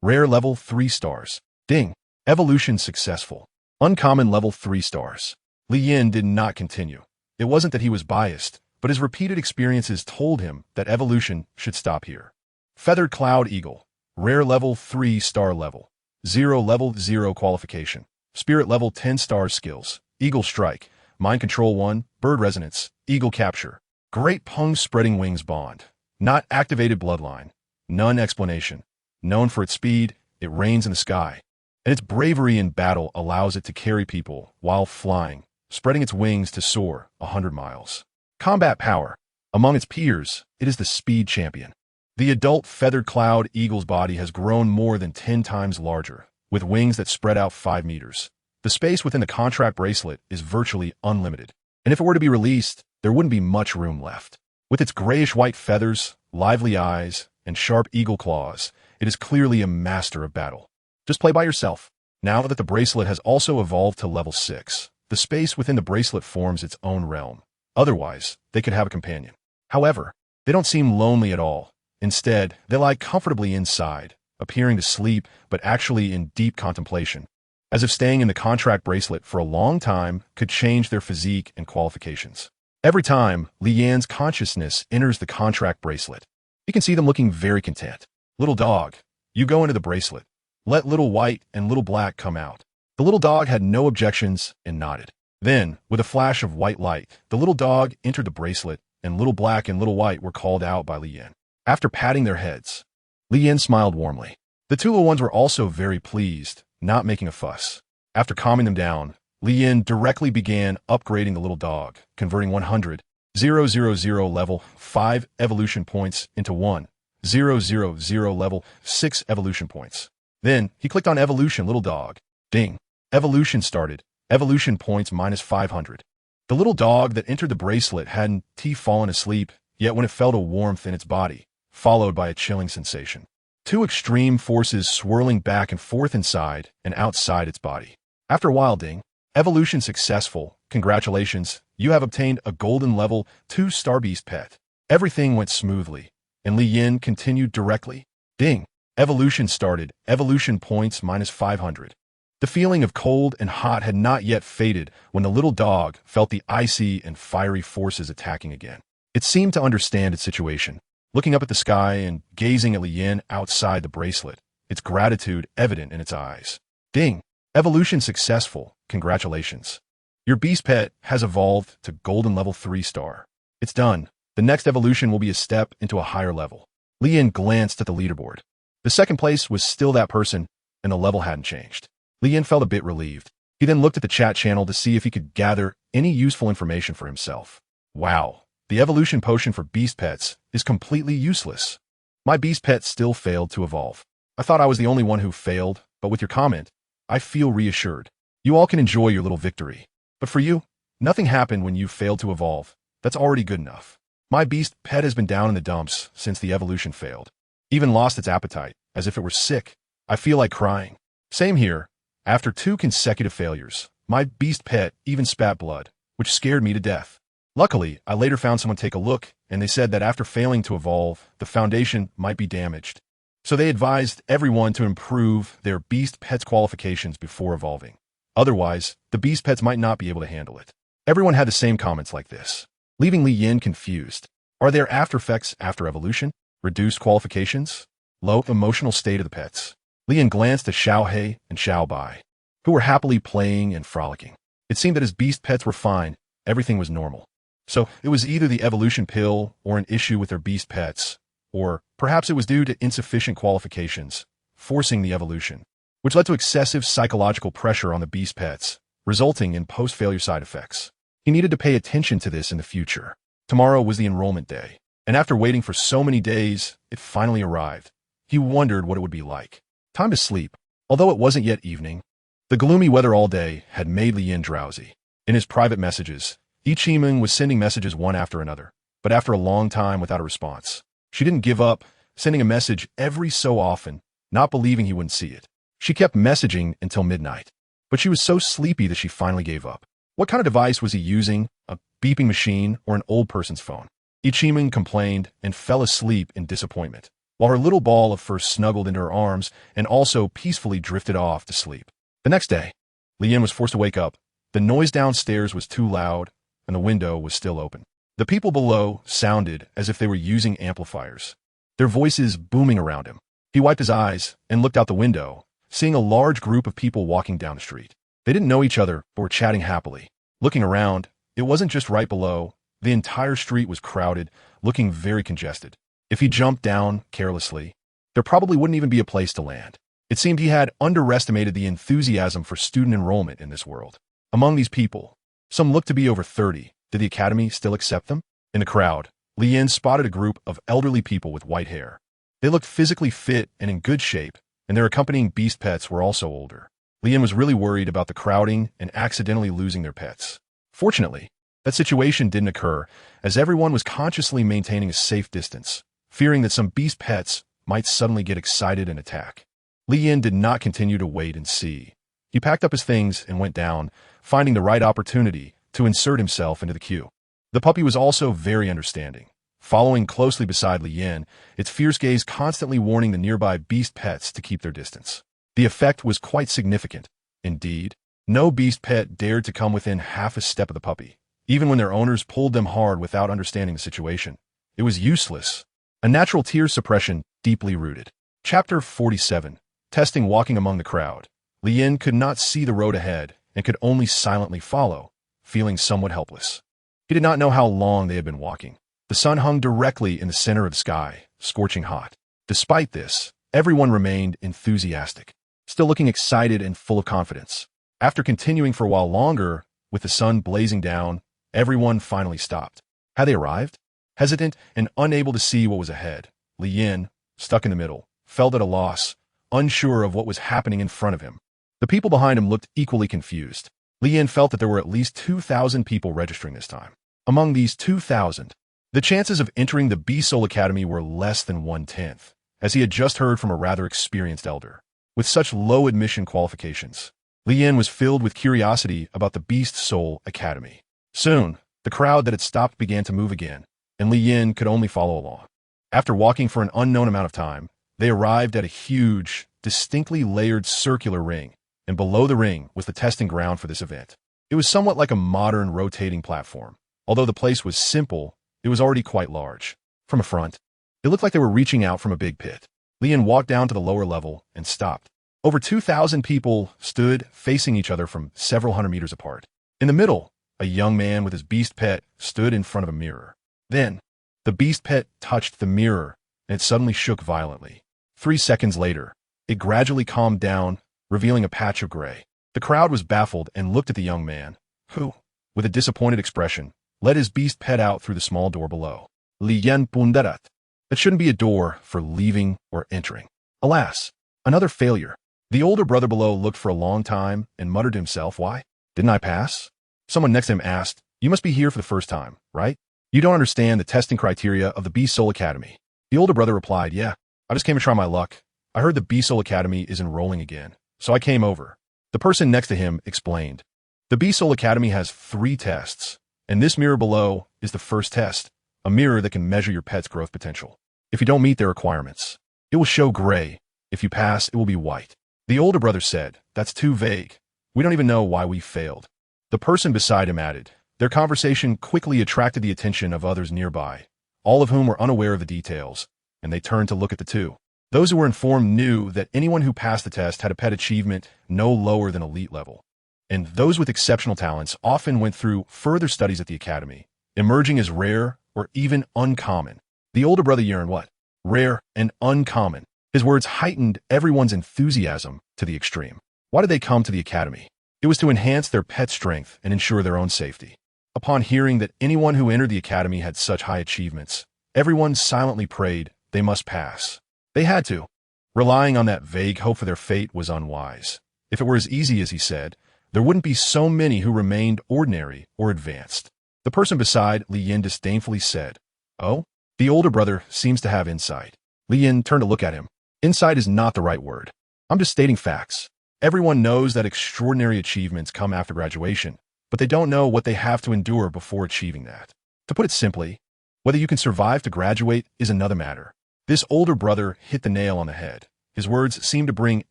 Rare level 3 stars. Ding. Evolution successful. Uncommon level 3 stars. Li Yin did not continue. It wasn't that he was biased, but his repeated experiences told him that evolution should stop here. Feathered Cloud Eagle. Rare level 3 star level. 0 level 0 qualification. Spirit level 10 stars skills. Eagle Strike. Mind Control 1. Bird Resonance. Eagle Capture. Great Pung Spreading Wings Bond. Not activated bloodline. None explanation. Known for its speed, it reigns in the sky. And its bravery in battle allows it to carry people while flying, spreading its wings to soar 100 miles. Combat power. Among its peers, it is the speed champion. The adult feathered cloud eagle's body has grown more than 10 times larger, with wings that spread out 5 meters. The space within the contract bracelet is virtually unlimited, and if it were to be released, there wouldn't be much room left. With its grayish-white feathers, lively eyes, and sharp eagle claws, it is clearly a master of battle. Just play by yourself. Now that the bracelet has also evolved to level 6, the space within the bracelet forms its own realm. Otherwise, they could have a companion. However, they don't seem lonely at all. Instead, they lie comfortably inside, appearing to sleep but actually in deep contemplation, as if staying in the contract bracelet for a long time could change their physique and qualifications. Every time Li Yan's consciousness enters the contract bracelet, you can see them looking very content. Little dog, You go into the bracelet. Let little white and little black come out. The little dog had no objections and nodded. Then, with a flash of white light, the little dog entered the bracelet, and little black and little white were called out by Li Yin. After patting their heads, Li Yin smiled warmly. The two little ones were also very pleased, not making a fuss. After calming them down, Li Yin directly began upgrading the little dog, converting 100,000 level 5 evolution points into 1,000 level 6 evolution points. Then, he clicked on Evolution Little Dog. Ding. Evolution started. Evolution points -500. The little dog that entered the bracelet hadn't fallen asleep, yet when it felt a warmth in its body, followed by a chilling sensation. Two extreme forces swirling back and forth inside and outside its body. After a while, ding. Evolution successful. Congratulations, you have obtained a golden level 2 star beast pet. Everything went smoothly, and Li Yin continued directly. Ding. Evolution started. Evolution points -500. The feeling of cold and hot had not yet faded when the little dog felt the icy and fiery forces attacking again. It seemed to understand its situation. Looking up at the sky and gazing at Li Yin outside the bracelet, its gratitude evident in its eyes. Ding. Evolution successful. Congratulations. Your beast pet has evolved to golden level 3 star. It's done. The next evolution will be a step into a higher level. Li Yin glanced at the leaderboard. The second place was still that person, and the level hadn't changed. Li Yin felt a bit relieved. He then looked at the chat channel to see if he could gather any useful information for himself. Wow, the evolution potion for beast pets is completely useless. My beast pet still failed to evolve. I thought I was the only one who failed, but with your comment, I feel reassured. You all can enjoy your little victory. But for you, nothing happened when you failed to evolve. That's already good enough. My beast pet has been down in the dumps since the evolution failed. Even lost its appetite, as if it were sick. I feel like crying. Same here. After 2 consecutive failures, my beast pet even spat blood, which scared me to death. Luckily, I later found someone take a look, and they said that after failing to evolve, the foundation might be damaged. So they advised everyone to improve their beast pet's qualifications before evolving. Otherwise, the beast pets might not be able to handle it. Everyone had the same comments like this, leaving Li Yin confused. Are there after effects after evolution? Reduced qualifications? Low emotional state of the pets? Li Yin glanced at Xiao He and Xiao Bai, who were happily playing and frolicking. It seemed that his beast pets were fine, everything was normal. So it was either the evolution pill or an issue with their beast pets, or perhaps it was due to insufficient qualifications, forcing the evolution, which led to excessive psychological pressure on the beast pets, resulting in post-failure side effects. He needed to pay attention to this in the future. Tomorrow was the enrollment day, and after waiting for so many days, it finally arrived. He wondered what it would be like. Time to sleep. Although it wasn't yet evening, the gloomy weather all day had made Li Yin drowsy. In his private messages, Taming was sending messages one after another, but after a long time without a response. She didn't give up, sending a message every so often, not believing he wouldn't see it. She kept messaging until midnight, but she was so sleepy that she finally gave up. What kind of device was he using? A beeping machine or an old person's phone? Taming complained and fell asleep in disappointment, while her little ball of fur snuggled into her arms and also peacefully drifted off to sleep. The next day, Li Yin was forced to wake up. The noise downstairs was too loud, and the window was still open. The people below sounded as if they were using amplifiers, their voices booming around him. He wiped his eyes and looked out the window, seeing a large group of people walking down the street. They didn't know each other, but were chatting happily. Looking around, it wasn't just right below. The entire street was crowded, looking very congested. If he jumped down carelessly, there probably wouldn't even be a place to land. It seemed he had underestimated the enthusiasm for student enrollment in this world. Among these people, some looked to be over 30. Did the academy still accept them? In the crowd, Li Yin spotted a group of elderly people with white hair. They looked physically fit and in good shape, and their accompanying beast pets were also older. Li Yin was really worried about the crowding and accidentally losing their pets. Fortunately, that situation didn't occur, as everyone was consciously maintaining a safe distance, fearing that some beast pets might suddenly get excited and attack. Li Yin did not continue to wait and see. He packed up his things and went down, finding the right opportunity to insert himself into the queue. The puppy was also very understanding, following closely beside Li Yin, its fierce gaze constantly warning the nearby beast pets to keep their distance. The effect was quite significant. Indeed, no beast pet dared to come within half a step of the puppy, even when their owners pulled them hard without understanding the situation. It was useless. A natural tear suppression deeply rooted. Chapter 47. Testing walking among the crowd. Lien could not see the road ahead and could only silently follow, feeling somewhat helpless. He did not know how long they had been walking. The sun hung directly in the center of the sky, scorching hot. Despite this, everyone remained enthusiastic, still looking excited and full of confidence. After continuing for a while longer, with the sun blazing down, everyone finally stopped. Had they arrived? Hesitant and unable to see what was ahead, Lien, stuck in the middle, felt at a loss, unsure of what was happening in front of him. The people behind him looked equally confused. Lien felt that there were at least 2,000 people registering this time. Among these 2,000, the chances of entering the Beast Soul Academy were less than 1/10, as he had just heard from a rather experienced elder. With such low admission qualifications, Lien was filled with curiosity about the Beast Soul Academy. Soon, the crowd that had stopped began to move again, and Lien could only follow along. After walking for an unknown amount of time, they arrived at a huge, distinctly layered circular ring, and below the ring was the testing ground for this event. It was somewhat like a modern rotating platform. Although the place was simple, it was already quite large. From a front, it looked like they were reaching out from a big pit. Lien walked down to the lower level and stopped. Over 2,000 people stood facing each other from several hundred meters apart. In the middle, a young man with his beast pet stood in front of a mirror. Then, the beast pet touched the mirror, and it suddenly shook violently. 3 seconds later, it gradually calmed down, revealing a patch of gray. The crowd was baffled and looked at the young man, who, with a disappointed expression, led his beast pet out through the small door below. Lien pundarat. That shouldn't be a door for leaving or entering. Alas, another failure. The older brother below looked for a long time and muttered to himself, "Why? Didn't I pass?" Someone next to him asked, "You must be here for the first time, right? You don't understand the testing criteria of the Beast Soul Academy." The older brother replied, "Yeah, I just came to try my luck. I heard the Beast Soul Academy is enrolling again, so I came over." The person next to him explained, "The Beast Soul Academy has 3 tests, and this mirror below is the first test, a mirror that can measure your pet's growth potential. If you don't meet their requirements, it will show gray. If you pass, it will be white." The older brother said, "That's too vague. We don't even know why we failed." The person beside him added. Their conversation quickly attracted the attention of others nearby, all of whom were unaware of the details, and they turned to look at the two. Those who were informed knew that anyone who passed the test had a pet achievement no lower than elite level, and those with exceptional talents often went through further studies at the academy, emerging as rare or even uncommon. The older brother yearned what? Rare and uncommon. His words heightened everyone's enthusiasm to the extreme. Why did they come to the academy? It was to enhance their pet strength and ensure their own safety. Upon hearing that anyone who entered the academy had such high achievements, everyone silently prayed they must pass. They had to. Relying on that vague hope for their fate was unwise. If it were as easy as he said, there wouldn't be so many who remained ordinary or advanced. The person beside Lien disdainfully said, "Oh?" The older brother seems to have insight. Lien turned to look at him. Insight is not the right word. I'm just stating facts. Everyone knows that extraordinary achievements come after graduation, but they don't know what they have to endure before achieving that. To put it simply, whether you can survive to graduate is another matter. This older brother hit the nail on the head. His words seemed to bring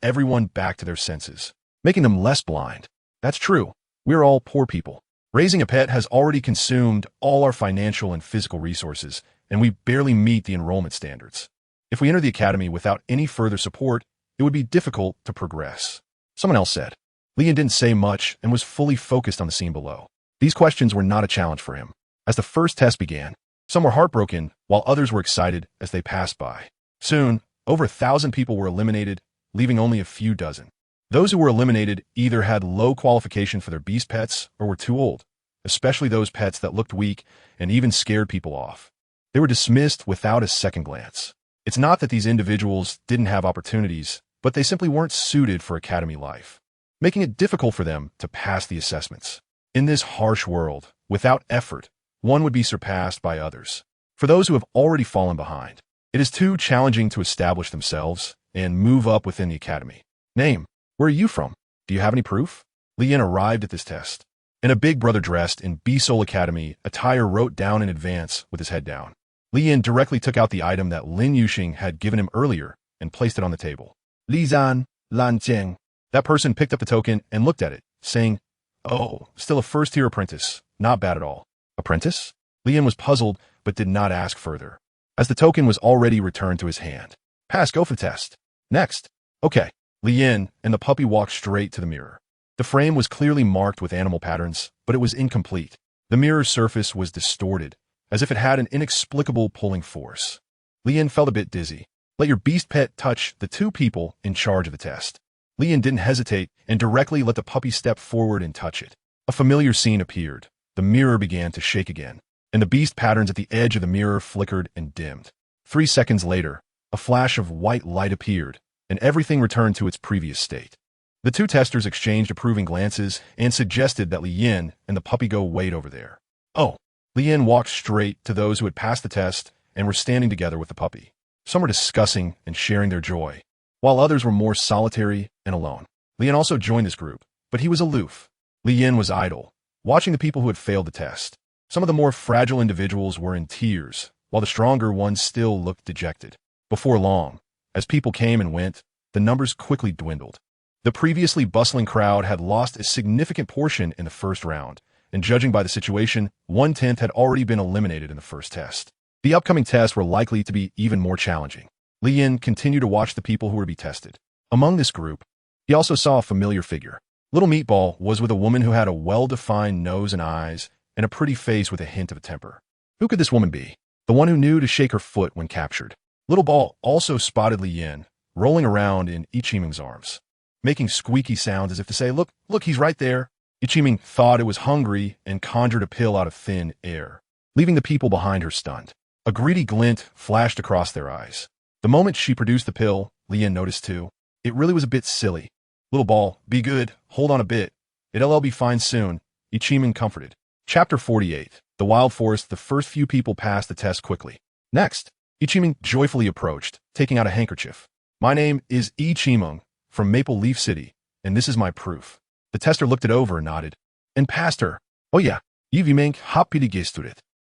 everyone back to their senses, making them less blind. That's true. We're all poor people. Raising a pet has already consumed all our financial and physical resources, and we barely meet the enrollment standards. If we enter the academy without any further support, it would be difficult to progress. Someone else said. Lien didn't say much and was fully focused on the scene below. These questions were not a challenge for him. As the first test began, some were heartbroken while others were excited as they passed by. Soon, over 1,000 people were eliminated, leaving only a few dozen. Those who were eliminated either had low qualification for their beast pets or were too old, especially those pets that looked weak and even scared people off. They were dismissed without a second glance. It's not that these individuals didn't have opportunities, but they simply weren't suited for academy life, making it difficult for them to pass the assessments. In this harsh world, without effort, one would be surpassed by others. For those who have already fallen behind, it is too challenging to establish themselves and move up within the academy. Name. Where are you from? Do you have any proof? Lien arrived at this test, and a big brother dressed in Beast Soul Academy attire wrote down in advance with his head down. Lien directly took out the item that Lin Yuxing had given him earlier and placed it on the table. Li Zan, Lan Cheng. That person picked up the token and looked at it, saying, "Oh, still a first-tier apprentice. Not bad at all." Apprentice? Lien was puzzled, but did not ask further, as the token was already returned to his hand. Pass, go for the test. Next. Okay. Lian and the puppy walked straight to the mirror. The frame was clearly marked with animal patterns, but it was incomplete. The mirror's surface was distorted, as if it had an inexplicable pulling force. Lian felt a bit dizzy. Let your beast pet touch the two people in charge of the test. Lian didn't hesitate and directly let the puppy step forward and touch it. A familiar scene appeared. The mirror began to shake again, and the beast patterns at the edge of the mirror flickered and dimmed. 3 seconds later, a flash of white light appeared, and everything returned to its previous state. The two testers exchanged approving glances and suggested that Lian and the puppy go wait over there. Oh, Lian walked straight to those who had passed the test and were standing together with the puppy. Some were discussing and sharing their joy, while others were more solitary and alone. Lian also joined this group, but he was aloof. Lian was idle, watching the people who had failed the test. Some of the more fragile individuals were in tears, while the stronger ones still looked dejected. Before long, as people came and went, the numbers quickly dwindled. The previously bustling crowd had lost a significant portion in the first round, and judging by the situation, 1/10 had already been eliminated in the first test. The upcoming tests were likely to be even more challenging. Lian continued to watch the people who were to be tested. Among this group, he also saw a familiar figure. Little Meatball was with a woman who had a well-defined nose and eyes, and a pretty face with a hint of a temper. Who could this woman be? The one who knew to shake her foot when captured. Little Ball also spotted Lian, rolling around in Ichiming's arms, making squeaky sounds as if to say, look, he's right there. Ichiming thought it was hungry and conjured a pill out of thin air, leaving the people behind her stunned. A greedy glint flashed across their eyes. The moment she produced the pill, Lian noticed too. It really was a bit silly. Little Ball, be good, hold on a bit. It'll be fine soon, Ichiming comforted. Chapter 48. The Wild Forest. The first few people passed the test quickly. Next, Ichiming joyfully approached, taking out a handkerchief. My name is Ichiming, from Maple Leaf City, and this is my proof. The tester looked it over and nodded, and passed her. Oh yeah, Ivimink happy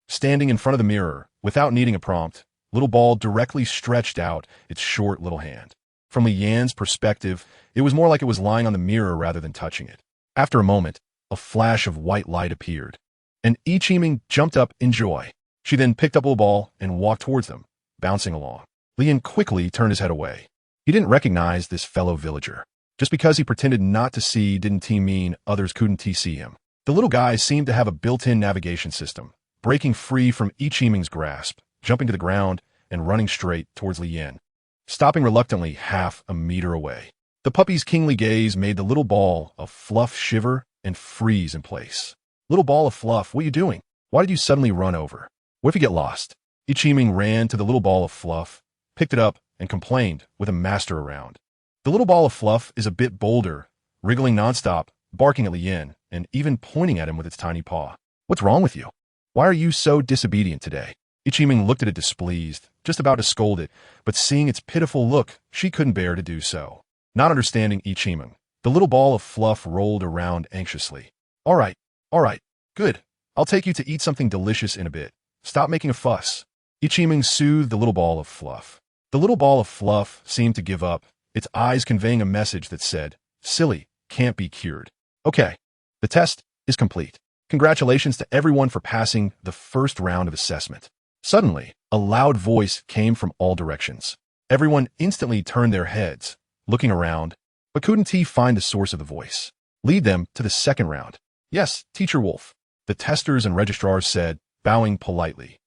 standing in front of the mirror, without needing a prompt, Little Ball directly stretched out its short little hand. From Lian's perspective, it was more like it was lying on the mirror rather than touching it. After a moment, a flash of white light appeared, and Ichiming jumped up in joy. She then picked up Little Ball and walked towards them, bouncing along. Lian quickly turned his head away. He didn't recognize this fellow villager. Just because he pretended not to see didn't mean others couldn't see him. The little guy seemed to have a built-in navigation system, breaking free from Ichiming's grasp, jumping to the ground, and running straight towards Lian, stopping reluctantly half a meter away. The puppy's kingly gaze made the little ball of fluff shiver and freeze in place. Little ball of fluff, what are you doing? Why did you suddenly run over? What if you get lost? Ichiming ran to the little ball of fluff, picked it up, and complained with a master around. The little ball of fluff is a bit bolder, wriggling nonstop, barking at Lian, and even pointing at him with its tiny paw. What's wrong with you? Why are you so disobedient today? Ichiming looked at it displeased, just about to scold it, but seeing its pitiful look, she couldn't bear to do so. Not understanding Ichiming, the little ball of fluff rolled around anxiously. All right, good. I'll take you to eat something delicious in a bit. Stop making a fuss. Ichiming soothed the little ball of fluff. The little ball of fluff seemed to give up, its eyes conveying a message that said, silly, can't be cured. Okay, the test is complete. Congratulations to everyone for passing the first round of assessment. Suddenly, a loud voice came from all directions. Everyone instantly turned their heads, looking around, but couldn't find the source of the voice. Lead them to the second round. Yes, Teacher Wolf, the testers and registrars said, bowing politely.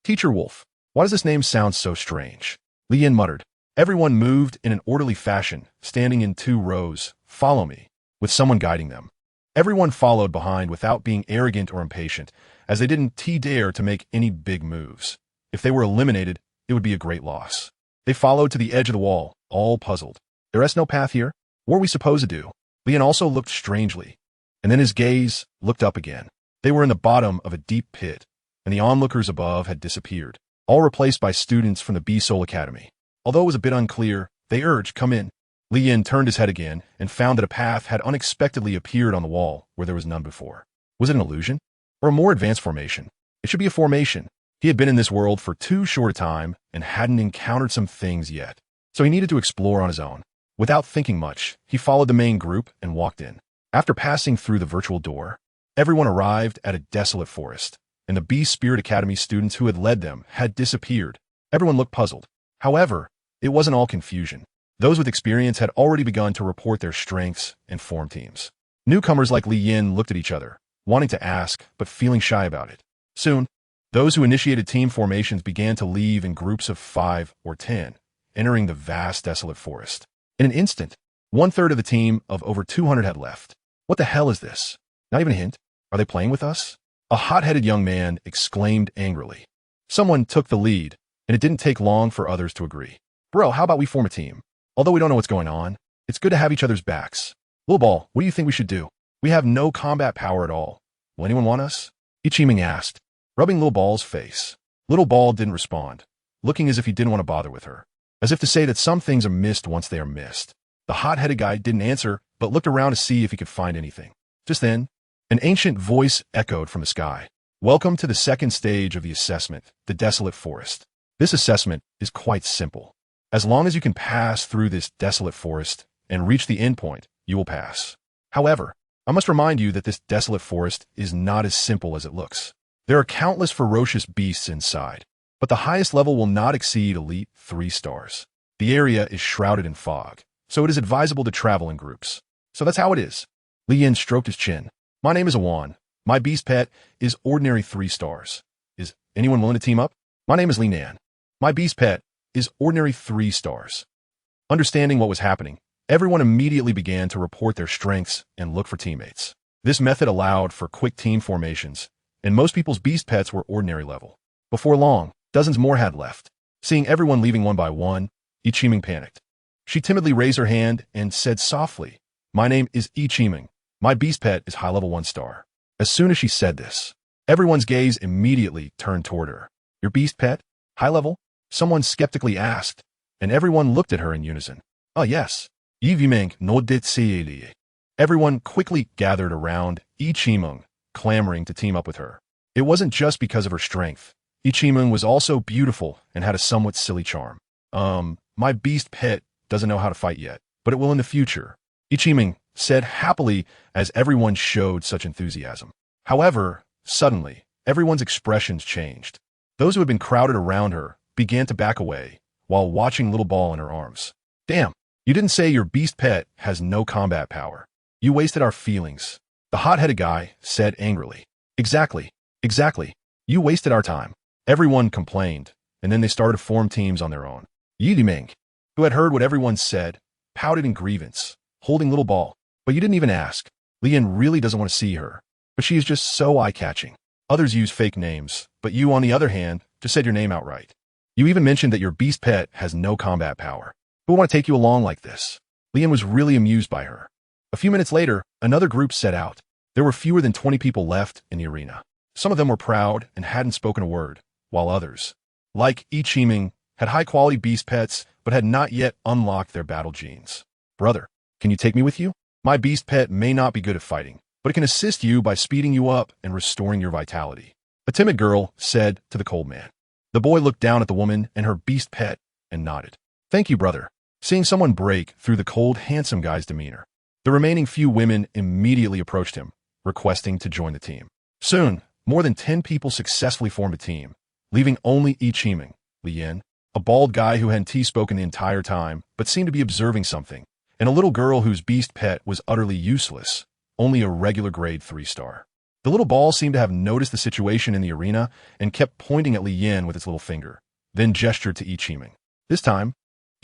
Teacher Wolf, why does this name sound so strange? Lian muttered. Everyone moved in an orderly fashion, standing in 2 rows. Follow me, with someone guiding them. Everyone followed behind without being arrogant or impatient, as they didn't dare to make any big moves. If they were eliminated, it would be a great loss. They followed to the edge of the wall, all puzzled. There's no path here? What are we supposed to do? Lian also looked strangely, and then his gaze looked up again. They were in the bottom of a deep pit, and the onlookers above had disappeared, all replaced by students from the B-Soul Academy. Although it was a bit unclear, they urged, come in. Lian turned his head again and found that a path had unexpectedly appeared on the wall where there was none before. Was it an illusion? Or a more advanced formation? It should be a formation. He had been in this world for too short a time and hadn't encountered some things yet, so he needed to explore on his own. Without thinking much, he followed the main group and walked in. After passing through the virtual door, everyone arrived at a desolate forest, and the Beast Spirit Academy students who had led them had disappeared. Everyone looked puzzled. However, it wasn't all confusion. Those with experience had already begun to report their strengths and form teams. Newcomers like Li Yin looked at each other, wanting to ask, but feeling shy about it. Soon, those who initiated team formations began to leave in groups of 5 or 10, entering the vast desolate forest. In an instant, 1/3 of the team of over 200 had left. What the hell is this? Not even a hint? Are they playing with us? A hot-headed young man exclaimed angrily. Someone took the lead, and it didn't take long for others to agree. Bro, how about we form a team? Although we don't know what's going on, it's good to have each other's backs. Little Ball, what do you think we should do? We have no combat power at all. Will anyone want us? Ichiming asked, rubbing Little Ball's face. Little Ball didn't respond, looking as if he didn't want to bother with her, as if to say that some things are missed once they are missed. The hot-headed guy didn't answer, but looked around to see if he could find anything. Just then, an ancient voice echoed from the sky. Welcome to the second stage of the assessment, the Desolate Forest. This assessment is quite simple. As long as you can pass through this desolate forest and reach the endpoint, you will pass. However, I must remind you that this desolate forest is not as simple as it looks. There are countless ferocious beasts inside, but the highest level will not exceed Elite 3 stars. The area is shrouded in fog, so it is advisable to travel in groups. So that's how it is. Li Yin stroked his chin. My name is Awan. My beast pet is ordinary 3 stars. Is anyone willing to team up? My name is Li Nan. My beast pet is ordinary 3 stars. Understanding what was happening, everyone immediately began to report their strengths and look for teammates. This method allowed for quick team formations, and most people's beast pets were ordinary level. Before long, dozens more had left. Seeing everyone leaving one by one, Ichiming panicked. She timidly raised her hand and said softly, My name is Ichiming. My beast pet is high level 1 star. As soon as she said this, everyone's gaze immediately turned toward her. Your beast pet? High level? Someone skeptically asked, and everyone looked at her in unison. Oh yes. Yivimeng no dit. Everyone quickly gathered around Ichiming, clamoring to team up with her. It wasn't just because of her strength. Ichiming was also beautiful and had a somewhat silly charm. My beast pet doesn't know how to fight yet, but it will in the future, Ichiming said happily as everyone showed such enthusiasm. However, suddenly, everyone's expressions changed. Those who had been crowded around her began to back away while watching Little Ball in her arms. Damn, you didn't say your beast pet has no combat power. You wasted our feelings, the hot-headed guy said angrily. Exactly. You wasted our time. Everyone complained, and then they started to form teams on their own. Yidimeng, who had heard what everyone said, pouted in grievance, holding Little Ball. But you didn't even ask. Lian really doesn't want to see her, but she is just so eye-catching. Others use fake names, but you, on the other hand, just said your name outright. You even mentioned that your beast pet has no combat power. Who would want to take you along like this? Lian was really amused by her. A few minutes later, another group set out. There were fewer than 20 people left in the arena. Some of them were proud and hadn't spoken a word, while others, like Ichiming, had high-quality beast pets but had not yet unlocked their battle genes. Brother, can you take me with you? My beast pet may not be good at fighting, but it can assist you by speeding you up and restoring your vitality. A timid girl said to the cold man. The boy looked down at the woman and her beast pet and nodded. Thank you, brother. Seeing someone break through the cold, handsome guy's demeanor, the remaining few women immediately approached him, requesting to join the team. Soon, more than 10 people successfully formed a team, leaving only Ichiming, Li Yin, a bald guy who hadn't spoken the entire time but seemed to be observing something, and a little girl whose beast pet was utterly useless, only a regular grade 3 star. The little ball seemed to have noticed the situation in the arena and kept pointing at Li Yin with its little finger, then gestured to Ichiming. This time,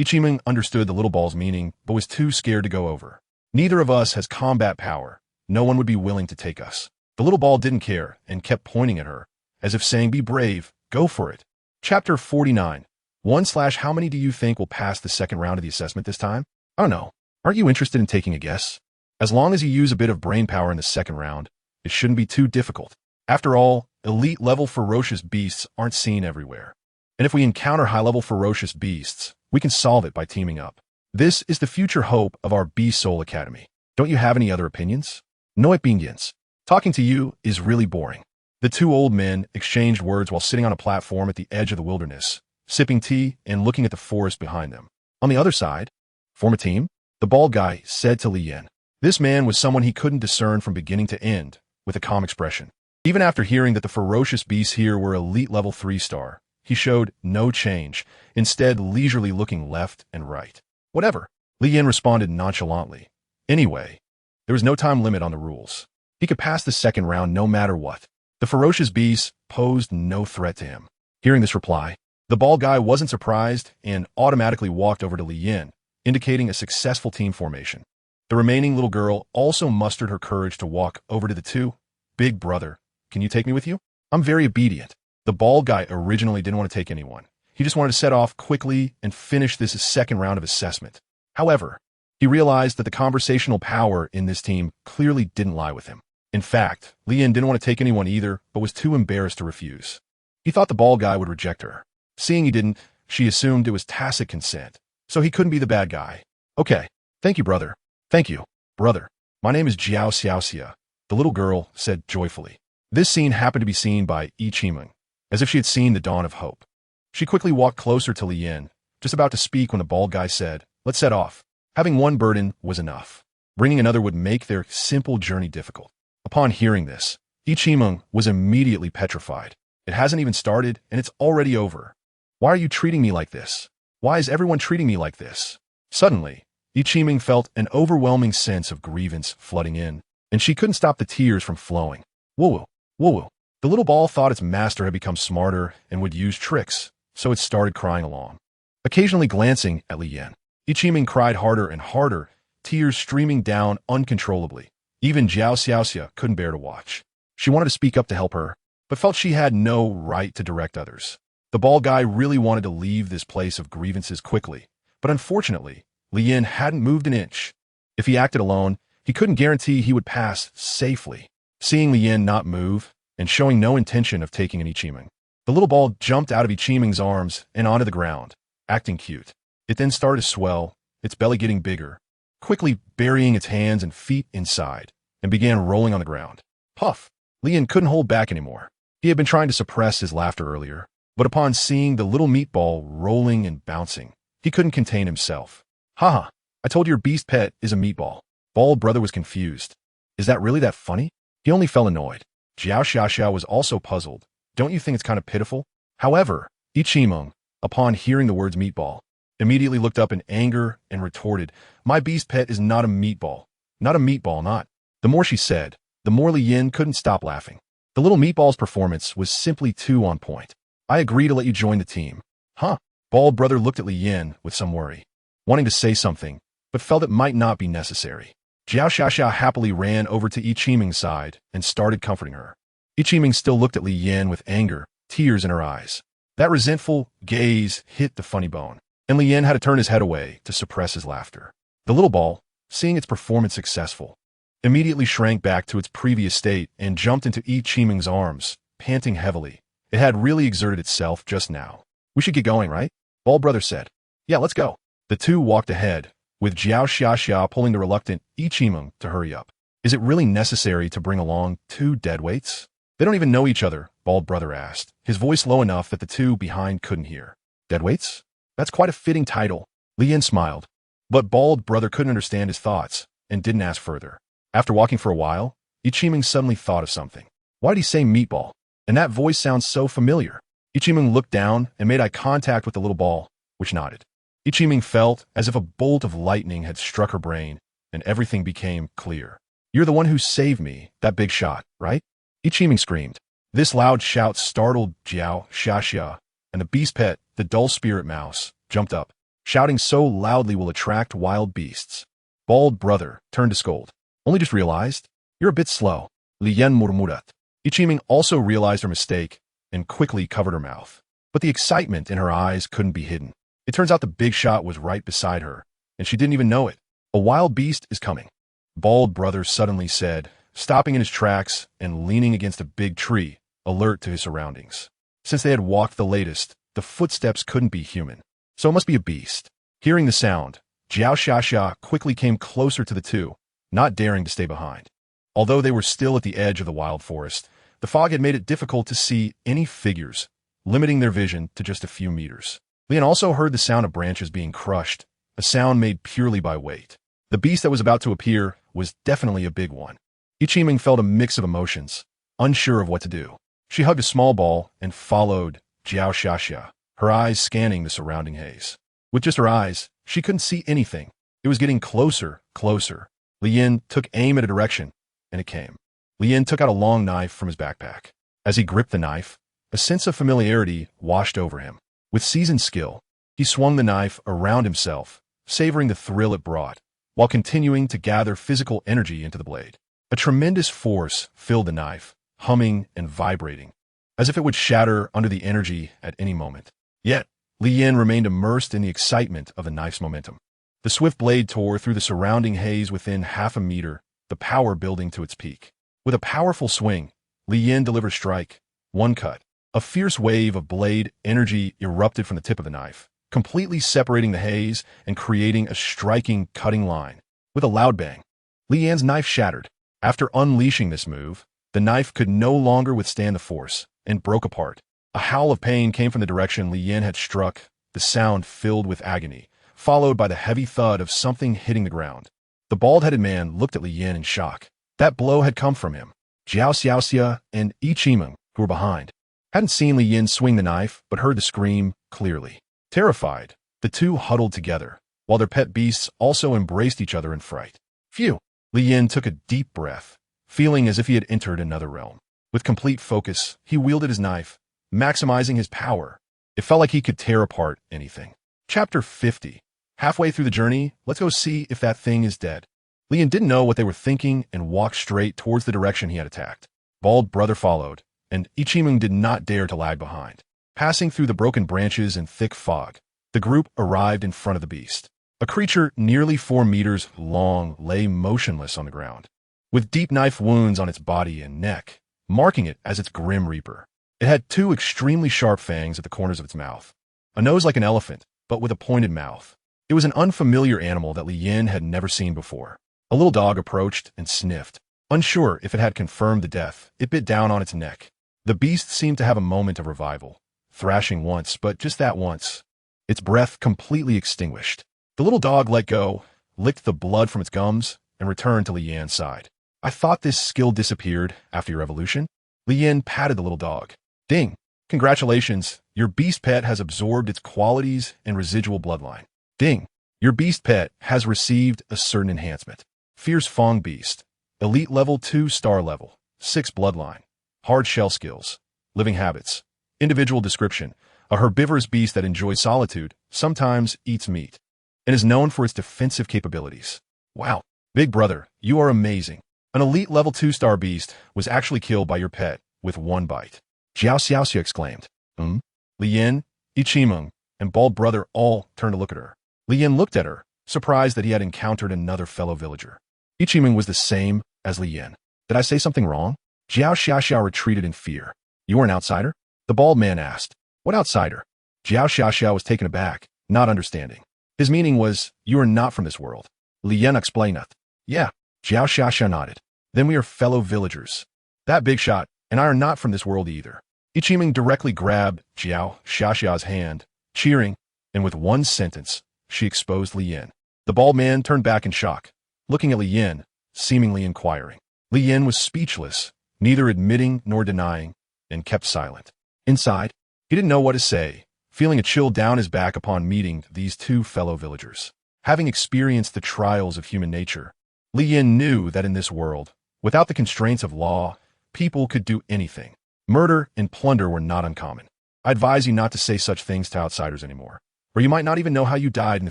Ichiming understood the little ball's meaning but was too scared to go over. Neither of us has combat power. No one would be willing to take us. The little ball didn't care and kept pointing at her, as if saying, be brave, go for it. Chapter 49. 1/How many do you think will pass the second round of the assessment this time? I don't know. Aren't you interested in taking a guess? As long as you use a bit of brain power in the second round, it shouldn't be too difficult. After all, elite-level ferocious beasts aren't seen everywhere. And if we encounter high-level ferocious beasts, we can solve it by teaming up. This is the future hope of our Beast Soul Academy. Don't you have any other opinions? No opinions. Talking to you is really boring. The two old men exchanged words while sitting on a platform at the edge of the wilderness, sipping tea and looking at the forest behind them. On the other side, form a team? The bald guy said to Li Yin. This man was someone he couldn't discern from beginning to end, with a calm expression. Even after hearing that the ferocious beasts here were elite level 3 star, he showed no change, instead leisurely looking left and right. Whatever, Li Yin responded nonchalantly. Anyway, there was no time limit on the rules. He could pass the second round no matter what. The ferocious beast posed no threat to him. Hearing this reply, the bald guy wasn't surprised and automatically walked over to Li Yin, indicating a successful team formation. The remaining little girl also mustered her courage to walk over to the two. Big brother, can you take me with you? I'm very obedient. The bald guy originally didn't want to take anyone. He just wanted to set off quickly and finish this second round of assessment. However, he realized that the conversational power in this team clearly didn't lie with him. In fact, Li Yin didn't want to take anyone either, but was too embarrassed to refuse. He thought the bald guy would reject her. Seeing he didn't, she assumed it was tacit consent, so he couldn't be the bad guy. Okay, thank you, brother. Thank you, brother. My name is Jiao Xiaoxia, the little girl said joyfully. This scene happened to be seen by Yi Qimeng, as if she had seen the dawn of hope. She quickly walked closer to Li Yin, just about to speak when the bald guy said, "Let's set off." Having one burden was enough. Bringing another would make their simple journey difficult. Upon hearing this, Yi Qimeng was immediately petrified. It hasn't even started, and it's already over. Why are you treating me like this? Why is everyone treating me like this? Suddenly, Yi Qimeng felt an overwhelming sense of grievance flooding in, and she couldn't stop the tears from flowing. Woo-woo, woo-woo. The little ball thought its master had become smarter and would use tricks, so it started crying along. Occasionally glancing at Li Yin, Yi Qimeng cried harder and harder, tears streaming down uncontrollably. Even Jiao Xiaoxia couldn't bear to watch. She wanted to speak up to help her, but felt she had no right to direct others. The bald guy really wanted to leave this place of grievances quickly, but unfortunately, Li Yin hadn't moved an inch. If he acted alone, he couldn't guarantee he would pass safely. Seeing Li Yin not move, and showing no intention of taking an Yi Qimeng, the little ball jumped out of Yi Qimeng's arms and onto the ground, acting cute. It then started to swell, its belly getting bigger, quickly burying its hands and feet inside, and began rolling on the ground. Puff! Li Yin couldn't hold back anymore. He had been trying to suppress his laughter earlier, but upon seeing the little meatball rolling and bouncing, he couldn't contain himself. Haha, I told you your beast pet is a meatball. Bald brother was confused. Is that really that funny? He only felt annoyed. Jiao Xiaoxia was also puzzled. Don't you think it's kind of pitiful? However, Yi Qimeng, upon hearing the words meatball, immediately looked up in anger and retorted, "My beast pet is not a meatball. Not a meatball, not." The more she said, the more Li Yin couldn't stop laughing. The little meatball's performance was simply too on point. I agree to let you join the team. Huh? Bald brother looked at Li Yin with some worry, wanting to say something, but felt it might not be necessary. Jiao Xiaoxia happily ran over to Yi Qimeng's side and started comforting her. Yi Qimeng still looked at Li Yin with anger, tears in her eyes. That resentful gaze hit the funny bone, and Li Yin had to turn his head away to suppress his laughter. The little ball, seeing its performance successful, immediately shrank back to its previous state and jumped into Yi Qimeng's arms, panting heavily. It had really exerted itself just now. We should get going, right? Bald brother said. Yeah, let's go. The two walked ahead, with Jiao Xiaoxia pulling the reluctant Yi Qimeng to hurry up. Is it really necessary to bring along two deadweights? They don't even know each other, Bald brother asked, his voice low enough that the two behind couldn't hear. Deadweights? That's quite a fitting title. Li Yin smiled, but Bald brother couldn't understand his thoughts and didn't ask further. After walking for a while, Yi Qimeng suddenly thought of something. Why did he say meatball? And that voice sounds so familiar. Yi Qimeng looked down and made eye contact with the little ball, which nodded. Yi Qimeng felt as if a bolt of lightning had struck her brain, and everything became clear. You're the one who saved me, that big shot, right? Yi Qimeng screamed. This loud shout startled Jiao Xiaoxia, and the beast pet, the dull spirit mouse, jumped up. Shouting so loudly will attract wild beasts. Bald brother turned to scold. Only just realized? You're a bit slow. Li Yin murmurat. Yi Qimeng also realized her mistake and quickly covered her mouth. But the excitement in her eyes couldn't be hidden. It turns out the big shot was right beside her, and she didn't even know it. A wild beast is coming. Bald brother suddenly said, stopping in his tracks and leaning against a big tree, alert to his surroundings. Since they had walked the latest, the footsteps couldn't be human. So it must be a beast. Hearing the sound, Jiao Xiaoxia quickly came closer to the two, not daring to stay behind. Although they were still at the edge of the wild forest, the fog had made it difficult to see any figures, limiting their vision to just a few meters. Li Yin also heard the sound of branches being crushed, a sound made purely by weight. The beast that was about to appear was definitely a big one. Yi Qimeng felt a mix of emotions, unsure of what to do. She hugged a small ball and followed Jiao Xiaxia, her eyes scanning the surrounding haze. With just her eyes, she couldn't see anything. It was getting closer, closer. Li Yin took aim at a direction, and it came. Li Yin took out a long knife from his backpack. As he gripped the knife, a sense of familiarity washed over him. With seasoned skill, he swung the knife around himself, savoring the thrill it brought, while continuing to gather physical energy into the blade. A tremendous force filled the knife, humming and vibrating, as if it would shatter under the energy at any moment. Yet, Li Yin remained immersed in the excitement of the knife's momentum. The swift blade tore through the surrounding haze within half a meter, the power building to its peak. With a powerful swing, Li Yin delivered strike, one cut. A fierce wave of blade energy erupted from the tip of the knife, completely separating the haze and creating a striking, cutting line. With a loud bang, Li Yin's knife shattered. After unleashing this move, the knife could no longer withstand the force and broke apart. A howl of pain came from the direction Li Yin had struck, the sound filled with agony, followed by the heavy thud of something hitting the ground. The bald-headed man looked at Li Yin in shock. That blow had come from him. Jiao Xiaoxia and Taming, who were behind, hadn't seen Li Yin swing the knife, but heard the scream clearly. Terrified, the two huddled together, while their pet beasts also embraced each other in fright. Phew! Li Yin took a deep breath, feeling as if he had entered another realm. With complete focus, he wielded his knife, maximizing his power. It felt like he could tear apart anything. Chapter 50. Halfway through the journey, let's go see if that thing is dead. Li Yin didn't know what they were thinking and walked straight towards the direction he had attacked. Bald Brother followed, and Taming did not dare to lag behind. Passing through the broken branches and thick fog, the group arrived in front of the beast. A creature nearly 4 meters long lay motionless on the ground, with deep knife wounds on its body and neck, marking it as its grim reaper. It had 2 extremely sharp fangs at the corners of its mouth, a nose like an elephant, but with a pointed mouth. It was an unfamiliar animal that Li Yin had never seen before. A little dog approached and sniffed. Unsure if it had confirmed the death, it bit down on its neck. The beast seemed to have a moment of revival, thrashing once, but just that once. Its breath completely extinguished. The little dog let go, licked the blood from its gums, and returned to Li Yin's side. I thought this skill disappeared after your evolution. Li Yin patted the little dog. Ding! Congratulations, your beast pet has absorbed its qualities and residual bloodline. Ding! Your beast pet has received a certain enhancement. Fierce Fong Beast. Elite level 2 star level. 6 bloodline. Hard shell skills. Living habits. Individual description. A herbivorous beast that enjoys solitude, sometimes eats meat, and is known for its defensive capabilities. Wow. Big brother, you are amazing. An elite level 2 star beast was actually killed by your pet with 1 bite. Jiao Xiaoxia exclaimed. Li Yin, Taming, and Bald Brother all turned to look at her. Li Yin looked at her, surprised that he had encountered another fellow villager. Taming was the same as Li Yin. Did I say something wrong? Jiao Xiaoxia retreated in fear. You are an outsider? The bald man asked. What outsider? Jiao Xiaoxia was taken aback, not understanding. His meaning was, you are not from this world. Li Yin explaineth. Yeah, Jiao Xiaoxia nodded. Then we are fellow villagers. That big shot and I are not from this world either. Taming directly grabbed Jiao Xiaoxia's hand, cheering, and with one sentence, she exposed Li Yin. The bald man turned back in shock, looking at Li Yin, seemingly inquiring. Li Yin was speechless, neither admitting nor denying, and kept silent. Inside, he didn't know what to say, feeling a chill down his back upon meeting these 2 fellow villagers. Having experienced the trials of human nature, Li Yin knew that in this world, without the constraints of law, people could do anything. Murder and plunder were not uncommon. I advise you not to say such things to outsiders anymore, or you might not even know how you died in the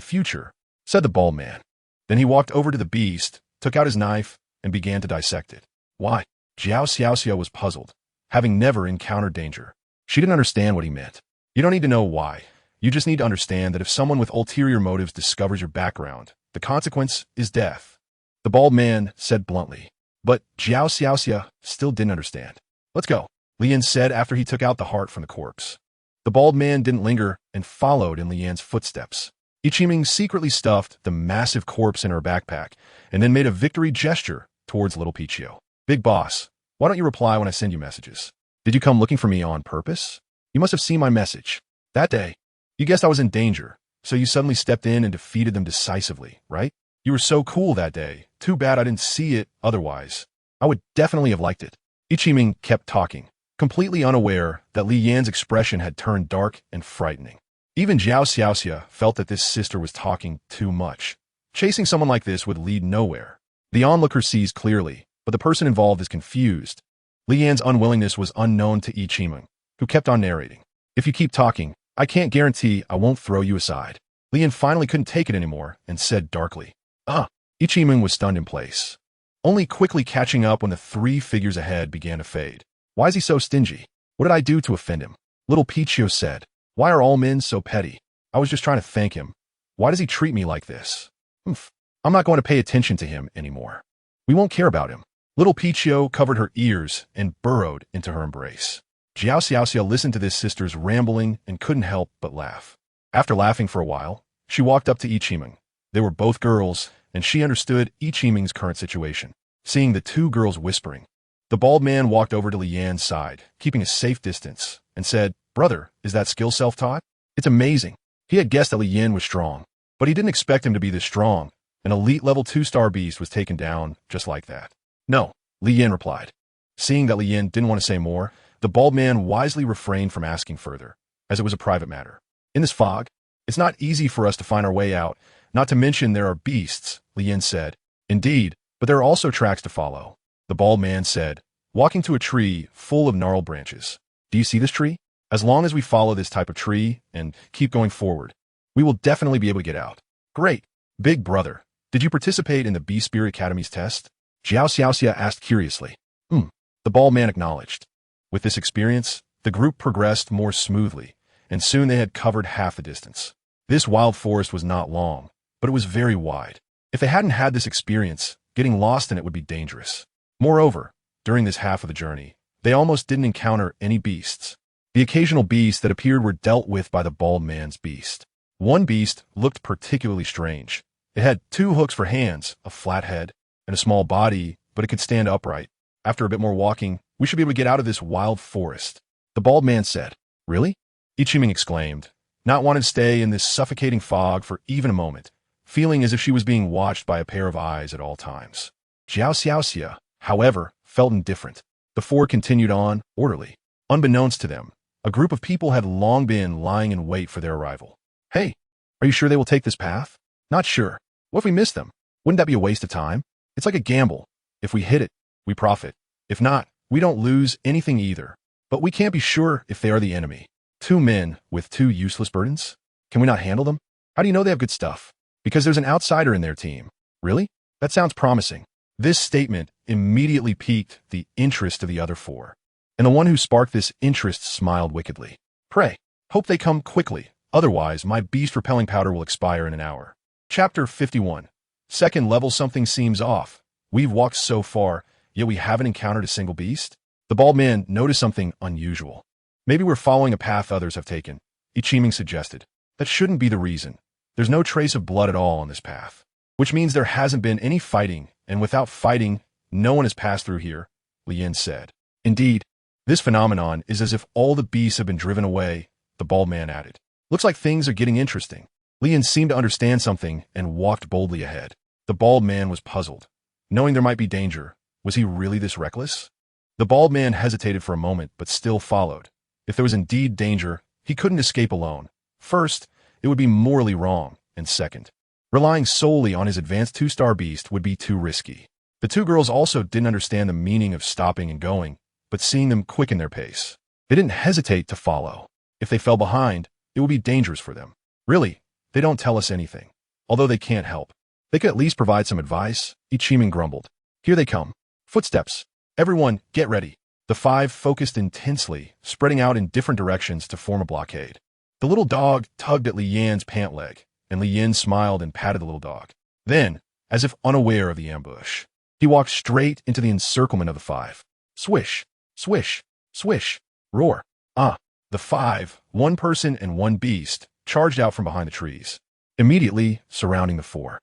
future, said the bald man. Then he walked over to the beast, took out his knife, and began to dissect it. Why? Jiao Xiaoxia was puzzled, having never encountered danger. She didn't understand what he meant. You don't need to know why. You just need to understand that if someone with ulterior motives discovers your background, the consequence is death. The bald man said bluntly. But Jiao Xiaoxia still didn't understand. Let's go, Li Yin said after he took out the heart from the corpse. The bald man didn't linger and followed in Li Yin's footsteps. Taming secretly stuffed the massive corpse in her backpack and then made a victory gesture towards little Pichio. Big boss, why don't you reply when I send you messages? Did you come looking for me on purpose? You must have seen my message. That day, you guessed I was in danger, so you suddenly stepped in and defeated them decisively, right? You were so cool that day. Too bad I didn't see it otherwise. I would definitely have liked it. Taming kept talking, completely unaware that Li Yan's expression had turned dark and frightening. Even Jiao Xiaoxia felt that this sister was talking too much. Chasing someone like this would lead nowhere. The onlooker sees clearly, but the person involved is confused. Li Yan's unwillingness was unknown to Yi Qimeng, who kept on narrating. If you keep talking, I can't guarantee I won't throw you aside. Li Yan finally couldn't take it anymore and said darkly, Yi Qimeng was stunned in place, only quickly catching up when the 3 figures ahead began to fade. Why is he so stingy? What did I do to offend him? Little Pichio said. Why are all men so petty? I was just trying to thank him. Why does he treat me like this? I'm not going to pay attention to him anymore. We won't care about him. Little Pichio covered her ears and burrowed into her embrace. Jiao Xiaoxia listened to this sister's rambling and couldn't help but laugh. After laughing for a while, she walked up to Yi Qimeng. They were both girls, and she understood Yi Qimeng's current situation. Seeing the 2 girls whispering, the bald man walked over to Li Yan's side, keeping a safe distance, and said, Brother, is that skill self-taught? It's amazing. He had guessed that Li Yan was strong, but he didn't expect him to be this strong. An elite level 2-star beast was taken down just like that. No, Li Yan replied. Seeing that Li Yan didn't want to say more, the bald man wisely refrained from asking further, as it was a private matter. In this fog, it's not easy for us to find our way out, not to mention there are beasts, Li Yan said. Indeed, but there are also tracks to follow, the bald man said, walking to a tree full of gnarled branches. Do you see this tree? As long as we follow this type of tree and keep going forward, we will definitely be able to get out. Great. Big brother, did you participate in the Beast Spirit Academy's test? Jiao Xiaoxia asked curiously. The bald man acknowledged. With this experience, the group progressed more smoothly, and soon they had covered half the distance. This wild forest was not long, but it was very wide. If they hadn't had this experience, getting lost in it would be dangerous. Moreover, during this half of the journey, they almost didn't encounter any beasts. The occasional beasts that appeared were dealt with by the bald man's beast. One beast looked particularly strange. It had 2 hooks for hands, a flat head, and a small body, but it could stand upright. After a bit more walking, we should be able to get out of this wild forest, the bald man said. Really? Yi Qimeng exclaimed, not wanting to stay in this suffocating fog for even a moment, feeling as if she was being watched by a pair of eyes at all times. Jiao Xiaoxia, however, felt indifferent. The 4 continued on, orderly. Unbeknownst to them, a group of people had long been lying in wait for their arrival. Hey, are you sure they will take this path? Not sure. What if we miss them? Wouldn't that be a waste of time? It's like a gamble. If we hit it, we profit. If not, we don't lose anything either. But we can't be sure if they are the enemy. 2 men with 2 useless burdens? Can we not handle them? How do you know they have good stuff? Because there's an outsider in their team. Really? That sounds promising. This statement immediately piqued the interest of the other 4. And the one who sparked this interest smiled wickedly. Pray, hope they come quickly. Otherwise, my beast repelling powder will expire in an hour. Chapter 51. Second level. Something seems off. We've walked so far, yet we haven't encountered a single beast. The bald man noticed something unusual. Maybe we're following a path others have taken, Yi Qimeng suggested. That shouldn't be the reason. There's no trace of blood at all on this path, which means there hasn't been any fighting, and without fighting, no one has passed through here, Li Yan said. Indeed, this phenomenon is as if all the beasts have been driven away, the bald man added. Looks like things are getting interesting. Li Yan seemed to understand something and walked boldly ahead. The bald man was puzzled. Knowing there might be danger, was he really this reckless? The bald man hesitated for a moment, but still followed. If there was indeed danger, he couldn't escape alone. First, it would be morally wrong, and second, relying solely on his advanced 2-star beast would be too risky. The 2 girls also didn't understand the meaning of stopping and going, but seeing them quicken their pace. They didn't hesitate to follow. If they fell behind, it would be dangerous for them. Really, they don't tell us anything. Although they can't help. They could at least provide some advice, Yi Qimeng grumbled. Here they come. Footsteps. Everyone, get ready. The 5 focused intensely, spreading out in different directions to form a blockade. The little dog tugged at Li Yan's pant leg, and Li Yan smiled and patted the little dog. Then, as if unaware of the ambush, he walked straight into the encirclement of the 5. Swish, swish, swish, roar. The 5, 1 person and 1 beast, charged out from behind the trees, immediately surrounding the 4.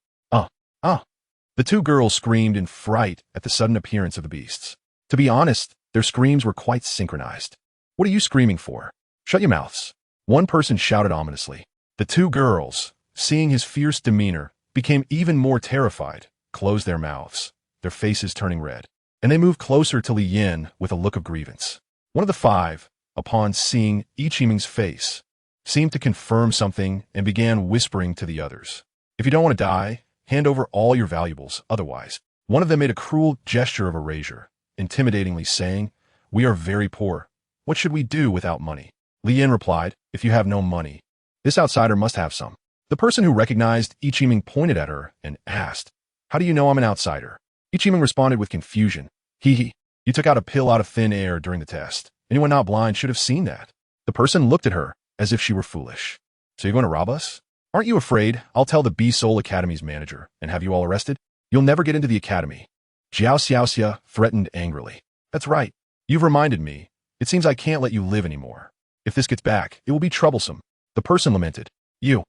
The 2 girls screamed in fright at the sudden appearance of the beasts. To be honest, their screams were quite synchronized. What are you screaming for? Shut your mouths. 1 person shouted ominously. The 2 girls, seeing his fierce demeanor, became even more terrified, closed their mouths, their faces turning red, and they moved closer to Li Yan with a look of grievance. One of the five, upon seeing Ichiming's face, seemed to confirm something and began whispering to the others. If you don't want to die, hand over all your valuables, otherwise. One of them made a cruel gesture of erasure, intimidatingly saying, "We are very poor. What should we do without money?" Lian replied, "If you have no money, this outsider must have some." The person who recognized Ichiming pointed at her and asked, "How do you know I'm an outsider?" Ichiming responded with confusion, "Hee, you took out a pill out of thin air during the test. Anyone not blind should have seen that." The person looked at her as if she were foolish. "So you're going to rob us? Aren't you afraid I'll tell the B-Soul Academy's manager and have you all arrested? You'll never get into the academy." Jiao Xiaoxia threatened angrily. "That's right. You've reminded me. It seems I can't let you live anymore. If this gets back, it will be troublesome." The person lamented. "You."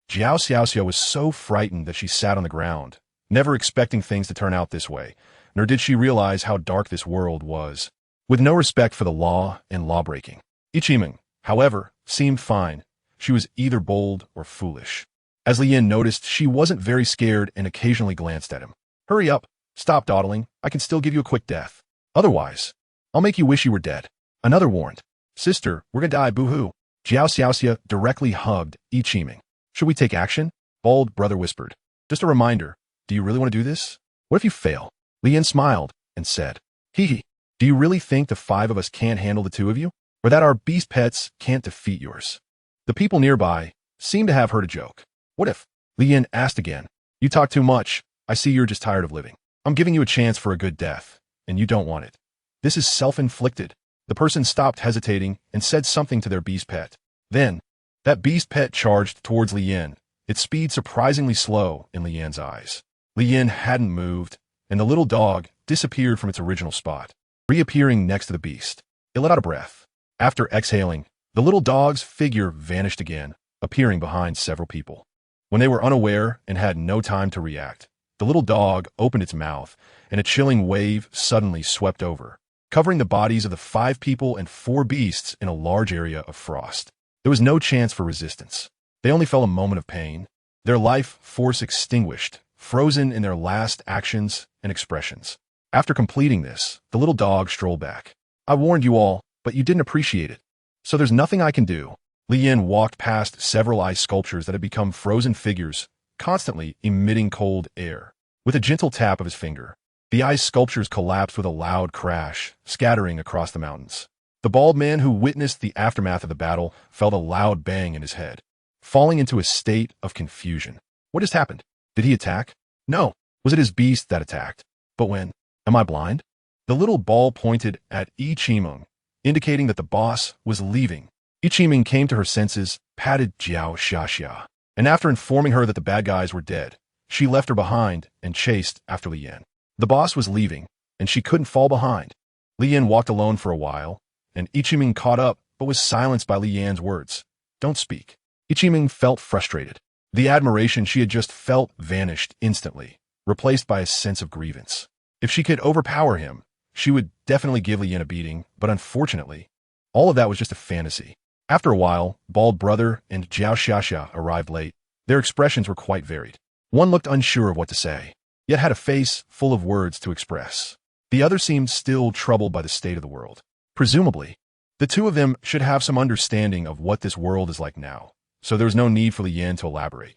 Jiao Xiaoxia was so frightened that she sat on the ground, never expecting things to turn out this way, nor did she realize how dark this world was. With no respect for the law and lawbreaking. Ichiming, however, seemed fine. She was either bold or foolish. As Lian noticed, she wasn't very scared and occasionally glanced at him. "Hurry up. Stop dawdling. I can still give you a quick death. Otherwise, I'll make you wish you were dead." Another warned, "Sister, we're gonna die, boo-hoo." Jiao Xiaoxia directly hugged Ichiming. "Should we take action?" Bald brother whispered. "Just a reminder, do you really want to do this? What if you fail?" Lian smiled and said, "Hee, do you really think the five of us can't handle the two of you? Or that our beast pets can't defeat yours?" The people nearby seemed to have heard a joke. "What if?" Lian asked again. "You talk too much. I see you're just tired of living. I'm giving you a chance for a good death, and you don't want it. This is self-inflicted." The person stopped hesitating and said something to their beast pet. Then, that beast pet charged towards Lian, its speed surprisingly slow in Lian's eyes. Lian hadn't moved, and the little dog disappeared from its original spot, reappearing next to the beast. It let out a breath. After exhaling, the little dog's figure vanished again, appearing behind several people. When they were unaware and had no time to react, the little dog opened its mouth, and a chilling wave suddenly swept over, covering the bodies of the 5 people and 4 beasts in a large area of frost. There was no chance for resistance. They only felt a moment of pain, their life force extinguished, frozen in their last actions and expressions. After completing this, the little dog strolled back. "I warned you all, but you didn't appreciate it. So there's nothing I can do." Lian walked past several ice sculptures that had become frozen figures, constantly emitting cold air. With a gentle tap of his finger, the ice sculptures collapsed with a loud crash, scattering across the mountains. The bald man who witnessed the aftermath of the battle felt a loud bang in his head, falling into a state of confusion. What just happened? Did he attack? No. Was it his beast that attacked? But when? Am I blind? The little ball pointed at Ichiming, indicating that the boss was leaving. Ichiming came to her senses, patted Jiao Xiaxia, and after informing her that the bad guys were dead, she left her behind and chased after Lian. The boss was leaving, and she couldn't fall behind. Lian walked alone for a while, and Ichiming caught up but was silenced by Lian's words. "Don't speak." Ichiming felt frustrated. The admiration she had just felt vanished instantly, replaced by a sense of grievance. If she could overpower him, she would definitely give Lian a beating, but unfortunately, all of that was just a fantasy. After a while, Bald Brother and Jiao Xiaxia arrived late. Their expressions were quite varied. One looked unsure of what to say, yet had a face full of words to express. The other seemed still troubled by the state of the world. Presumably, the two of them should have some understanding of what this world is like now, so there was no need for Lian to elaborate.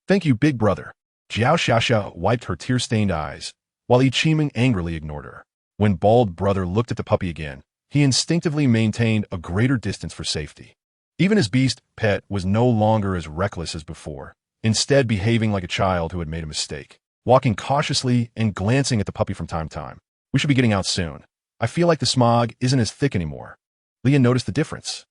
Thank you, big brother." Jiao Xiaxia wiped her tear-stained eyes, while Ichiming angrily ignored her. When Bald Brother looked at the puppy again, he instinctively maintained a greater distance for safety. Even his beast pet was no longer as reckless as before, instead behaving like a child who had made a mistake, walking cautiously and glancing at the puppy from time to time. "We should be getting out soon. I feel like the smog isn't as thick anymore." Lian noticed the difference.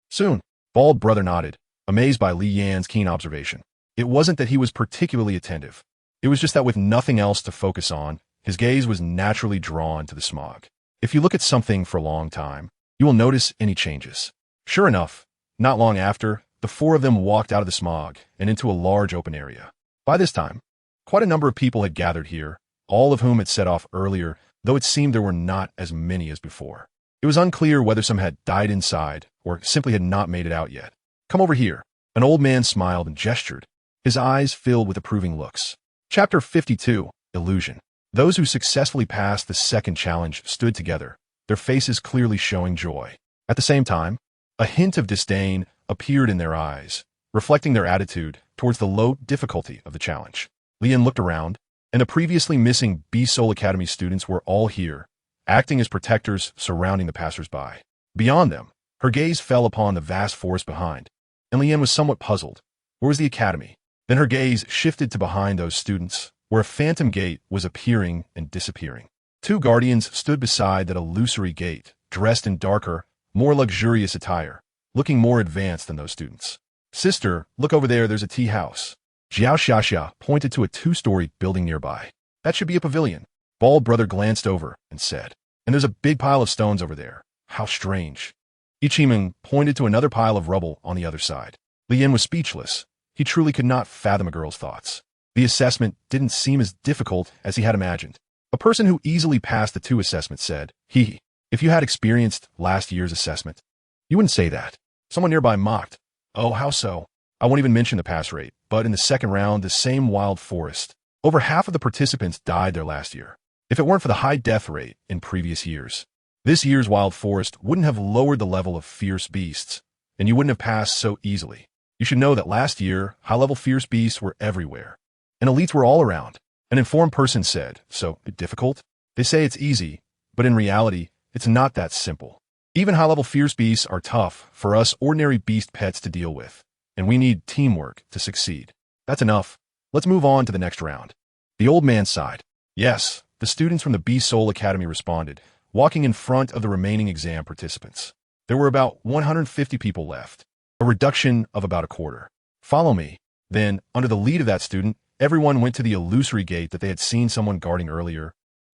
Soon." Bald Brother nodded, amazed by Lian's keen observation. It wasn't that he was particularly attentive. It was just that with nothing else to focus on, his gaze was naturally drawn to the smog. If you look at something for a long time, you will notice any changes. Sure enough, not long after, the 4 of them walked out of the smog and into a large open area. By this time, quite a number of people had gathered here, all of whom had set off earlier, though it seemed there were not as many as before. It was unclear whether some had died inside or simply had not made it out yet. "Come over here." An old man smiled and gestured, his eyes filled with approving looks. Chapter 52, Illusion. Those who successfully passed the second challenge stood together, their faces clearly showing joy. At the same time, a hint of disdain appeared in their eyes, reflecting their attitude towards the low difficulty of the challenge. Lian looked around, and the previously missing Beast Soul Academy students were all here, acting as protectors surrounding the passers-by. Beyond them, her gaze fell upon the vast forest behind, and Lian was somewhat puzzled. Where was the academy? Then her gaze shifted to behind those students, where a phantom gate was appearing and disappearing. Two guardians stood beside that illusory gate, dressed in darker, more luxurious attire, looking more advanced than those students. Sister, look over there, there's a tea house. Jiao Xiaxia pointed to a two-story building nearby. That should be a pavilion. Bald brother glanced over and said, and there's a big pile of stones over there. How strange. Ichiming pointed to another pile of rubble on the other side. Lian was speechless. He truly could not fathom a girl's thoughts. The assessment didn't seem as difficult as he had imagined. A person who easily passed the two assessments said, if you had experienced last year's assessment, you wouldn't say that. Someone nearby mocked. Oh, how so? I won't even mention the pass rate, but in the second round, the same wild forest, over half of the participants died there last year. If it weren't for the high death rate in previous years, this year's wild forest wouldn't have lowered the level of fierce beasts, and you wouldn't have passed so easily. You should know that last year, high-level fierce beasts were everywhere, and elites were all around. An informed person said, so, difficult? They say it's easy, but in reality, it's not that simple. Even high-level fierce beasts are tough for us ordinary beast pets to deal with, and we need teamwork to succeed. That's enough. Let's move on to the next round. The old man sighed. Yes, the students from the Beast Soul Academy responded, walking in front of the remaining exam participants. There were about 150 people left, a reduction of about a quarter. Follow me. Then, under the lead of that student, everyone went to the illusory gate that they had seen someone guarding earlier,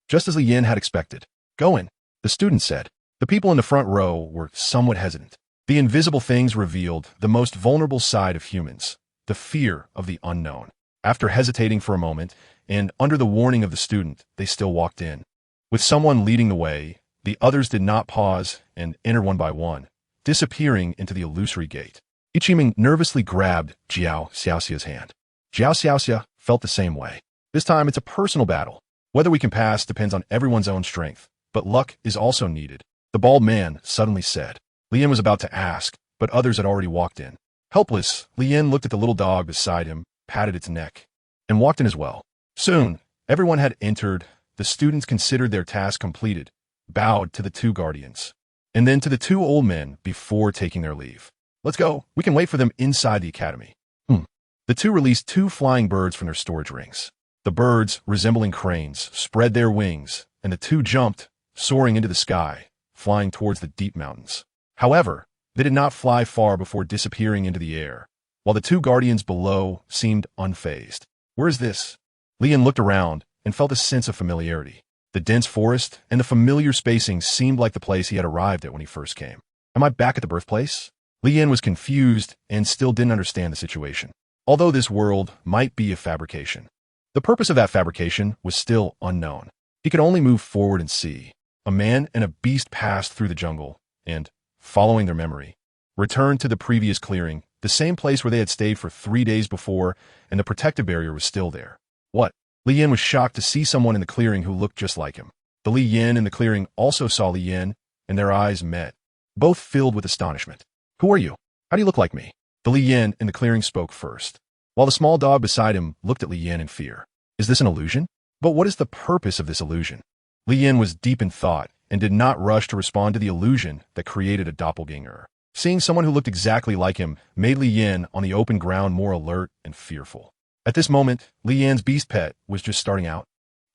just as Li Yin had expected. Go in, the student said. The people in the front row were somewhat hesitant. The invisible things revealed the most vulnerable side of humans, the fear of the unknown. After hesitating for a moment, and under the warning of the student, they still walked in. With someone leading the way, the others did not pause and enter one by one, disappearing into the illusory gate. Ichiming nervously grabbed Jiao Xiaoxia's hand. Jiao Xiaoxia felt the same way. This time it's a personal battle. Whether we can pass depends on everyone's own strength, but luck is also needed. The bald man suddenly said. Lian was about to ask, but others had already walked in. Helpless, Lian looked at the little dog beside him, patted its neck, and walked in as well. Soon, everyone had entered. The students considered their task completed, bowed to the two guardians, and then to the two old men before taking their leave. Let's go. We can wait for them inside the academy. The two released two flying birds from their storage rings. The birds, resembling cranes, spread their wings, and the two jumped, soaring into the sky, flying towards the deep mountains. However, they did not fly far before disappearing into the air, while the two guardians below seemed unfazed. Where is this? Lian looked around and felt a sense of familiarity. The dense forest and the familiar spacing seemed like the place he had arrived at when he first came. Am I back at the birthplace? Lian was confused and still didn't understand the situation. Although this world might be a fabrication, the purpose of that fabrication was still unknown. He could only move forward and see. A man and a beast passed through the jungle and, following their memory, returned to the previous clearing, the same place where they had stayed for 3 days before, and the protective barrier was still there. What? Li Yin was shocked to see someone in the clearing who looked just like him. The Li Yin in the clearing also saw Li Yin, and their eyes met, both filled with astonishment. Who are you? How do you look like me? The Li Yin in the clearing spoke first, while the small dog beside him looked at Li Yin in fear. Is this an illusion? But what is the purpose of this illusion? Li Yin was deep in thought and did not rush to respond to the illusion that created a doppelganger. Seeing someone who looked exactly like him made Li Yin on the open ground more alert and fearful. At this moment, Li Yin's beast pet was just starting out,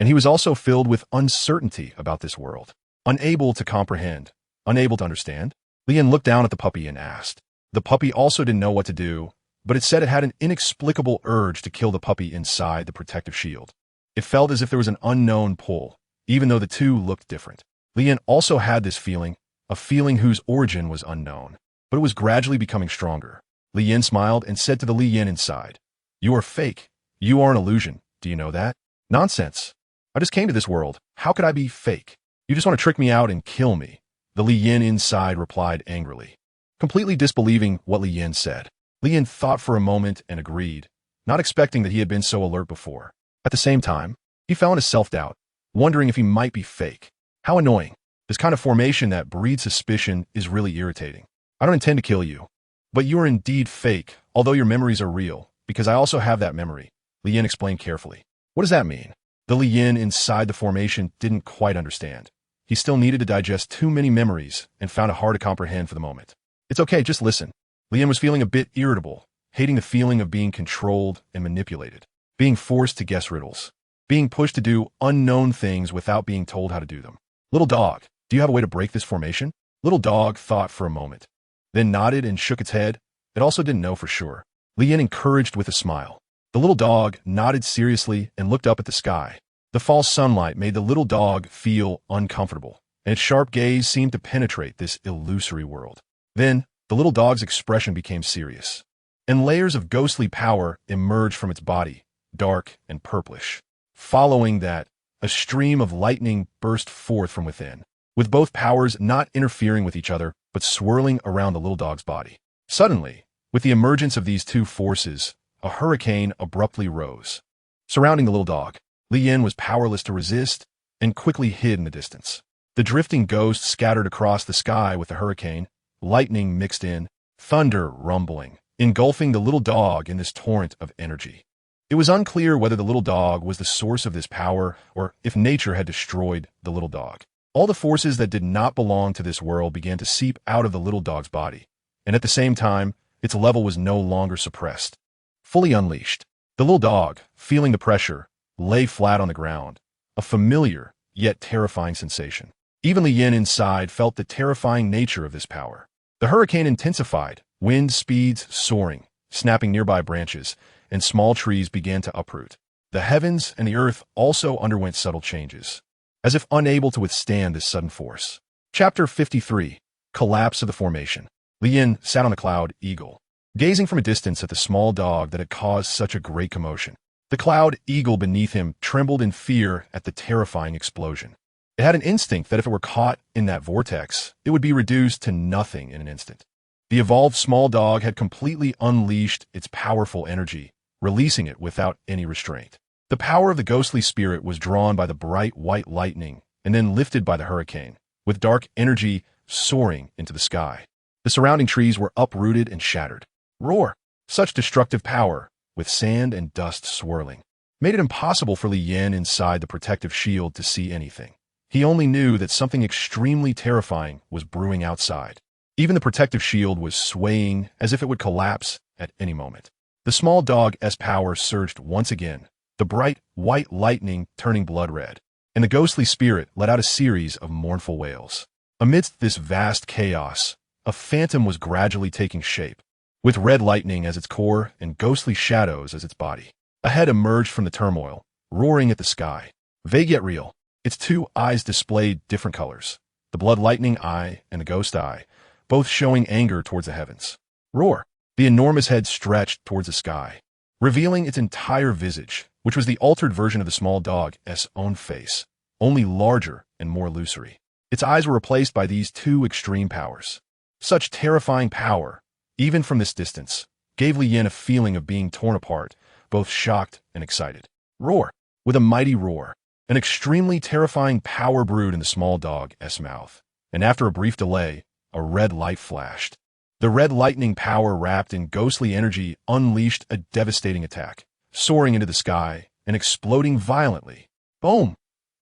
and he was also filled with uncertainty about this world. Unable to comprehend, unable to understand, Li Yin looked down at the puppy and asked. The puppy also didn't know what to do, but it said it had an inexplicable urge to kill the puppy inside the protective shield. It felt as if there was an unknown pull, even though the two looked different. Li Yin also had this feeling, a feeling whose origin was unknown, but it was gradually becoming stronger. Li Yin smiled and said to the Li Yin inside, "You are fake. You are an illusion. Do you know that?" "Nonsense. I just came to this world. How could I be fake? You just want to trick me out and kill me," the Li Yin inside replied angrily, completely disbelieving what Li Yin said. Li Yin thought for a moment and agreed, not expecting that he had been so alert before. At the same time, he fell into self-doubt, wondering if he might be fake. How annoying. This kind of formation that breeds suspicion is really irritating. I don't intend to kill you. But you are indeed fake, although your memories are real, because I also have that memory, Li Yin explained carefully. What does that mean? The Li Yin inside the formation didn't quite understand. He still needed to digest too many memories and found it hard to comprehend for the moment. It's okay, just listen. Li Yin was feeling a bit irritable, hating the feeling of being controlled and manipulated, being forced to guess riddles, being pushed to do unknown things without being told how to do them. Little dog, do you have a way to break this formation? Little dog thought for a moment, then nodded and shook its head. It also didn't know for sure. Li Yin encouraged with a smile. The little dog nodded seriously and looked up at the sky. The false sunlight made the little dog feel uncomfortable, and its sharp gaze seemed to penetrate this illusory world. Then, the little dog's expression became serious, and layers of ghostly power emerged from its body, dark and purplish. Following that, a stream of lightning burst forth from within, with both powers not interfering with each other, but swirling around the little dog's body. Suddenly, with the emergence of these two forces, a hurricane abruptly rose, surrounding the little dog. Li Yin was powerless to resist and quickly hid in the distance. The drifting ghost scattered across the sky with the hurricane, lightning mixed in, thunder rumbling, engulfing the little dog in this torrent of energy. It was unclear whether the little dog was the source of this power or if nature had destroyed the little dog. All the forces that did not belong to this world began to seep out of the little dog's body, and at the same time, its level was no longer suppressed. Fully unleashed, the little dog, feeling the pressure, lay flat on the ground, a familiar yet terrifying sensation. Even Li Yin inside felt the terrifying nature of this power. The hurricane intensified, wind speeds soaring, snapping nearby branches, and small trees began to uproot. The heavens and the earth also underwent subtle changes, as if unable to withstand this sudden force. Chapter 53. Collapse of the Formation. Li Yin sat on the cloud eagle, gazing from a distance at the small dog that had caused such a great commotion. The cloud eagle beneath him trembled in fear at the terrifying explosion. It had an instinct that if it were caught in that vortex, it would be reduced to nothing in an instant. The evolved small dog had completely unleashed its powerful energy, releasing it without any restraint. The power of the ghostly spirit was drawn by the bright white lightning and then lifted by the hurricane, with dark energy soaring into the sky. The surrounding trees were uprooted and shattered. Roar! Such destructive power, with sand and dust swirling, made it impossible for Li Yin inside the protective shield to see anything. He only knew that something extremely terrifying was brewing outside. Even the protective shield was swaying as if it would collapse at any moment. The small dog's power surged once again, the bright white lightning turning blood red, and the ghostly spirit let out a series of mournful wails. Amidst this vast chaos, a phantom was gradually taking shape, with red lightning as its core and ghostly shadows as its body. A head emerged from the turmoil, roaring at the sky. Vague yet real, its two eyes displayed different colors, the blood lightning eye and the ghost eye, both showing anger towards the heavens. Roar! The enormous head stretched towards the sky, revealing its entire visage, which was the altered version of the small dog's own face, only larger and more illusory. Its eyes were replaced by these two extreme powers. Such terrifying power, even from this distance, gave Li Yin a feeling of being torn apart, both shocked and excited. Roar! With a mighty roar, an extremely terrifying power brewed in the small dog's mouth, and after a brief delay, a red light flashed. The red lightning power wrapped in ghostly energy unleashed a devastating attack, soaring into the sky and exploding violently. Boom!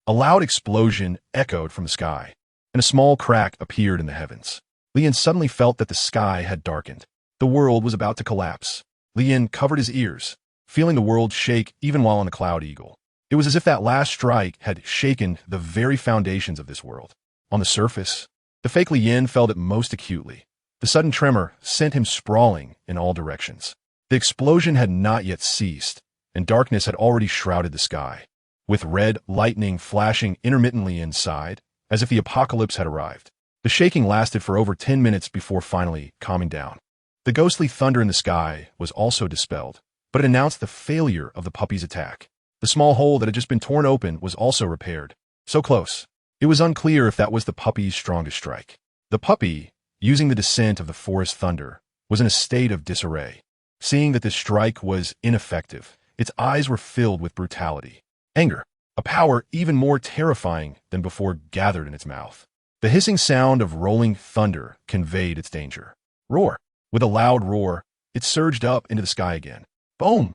A loud explosion echoed from the sky, and a small crack appeared in the heavens. Li Yin suddenly felt that the sky had darkened. The world was about to collapse. Li Yin covered his ears, feeling the world shake even while on the cloud eagle. It was as if that last strike had shaken the very foundations of this world. On the surface, the fake Li Yin felt it most acutely. The sudden tremor sent him sprawling in all directions. The explosion had not yet ceased, and darkness had already shrouded the sky, with red lightning flashing intermittently inside, as if the apocalypse had arrived. The shaking lasted for over 10 minutes before finally calming down. The ghostly thunder in the sky was also dispelled, but it announced the failure of the puppy's attack. The small hole that had just been torn open was also repaired. So close. It was unclear if that was the puppy's strongest strike. The puppy, using the descent of the forest thunder, was in a state of disarray. Seeing that this strike was ineffective, its eyes were filled with brutality. Anger, a power even more terrifying than before, gathered in its mouth. The hissing sound of rolling thunder conveyed its danger. Roar! With a loud roar, it surged up into the sky again. Boom!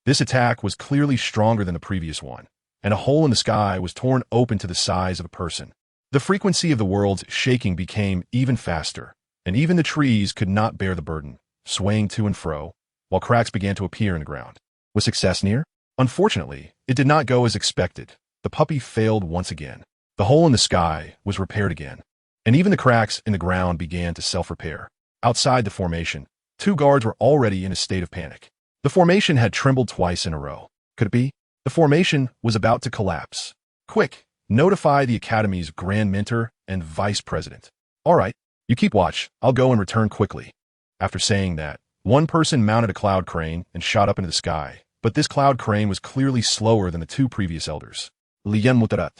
This attack was clearly stronger than the previous one, and a hole in the sky was torn open to the size of a person. The frequency of the world's shaking became even faster, and even the trees could not bear the burden, swaying to and fro, while cracks began to appear in the ground. Was success near? Unfortunately, it did not go as expected. The puppy failed once again. The hole in the sky was repaired again, and even the cracks in the ground began to self-repair. Outside the formation, 2 guards were already in a state of panic. The formation had trembled twice in a row. Could it be? The formation was about to collapse. Quick, notify the Academy's Grand Mentor and Vice President. All right, you keep watch. I'll go and return quickly. After saying that, one person mounted a cloud crane and shot up into the sky, but this cloud crane was clearly slower than the 2 previous elders. Lian Mutarat.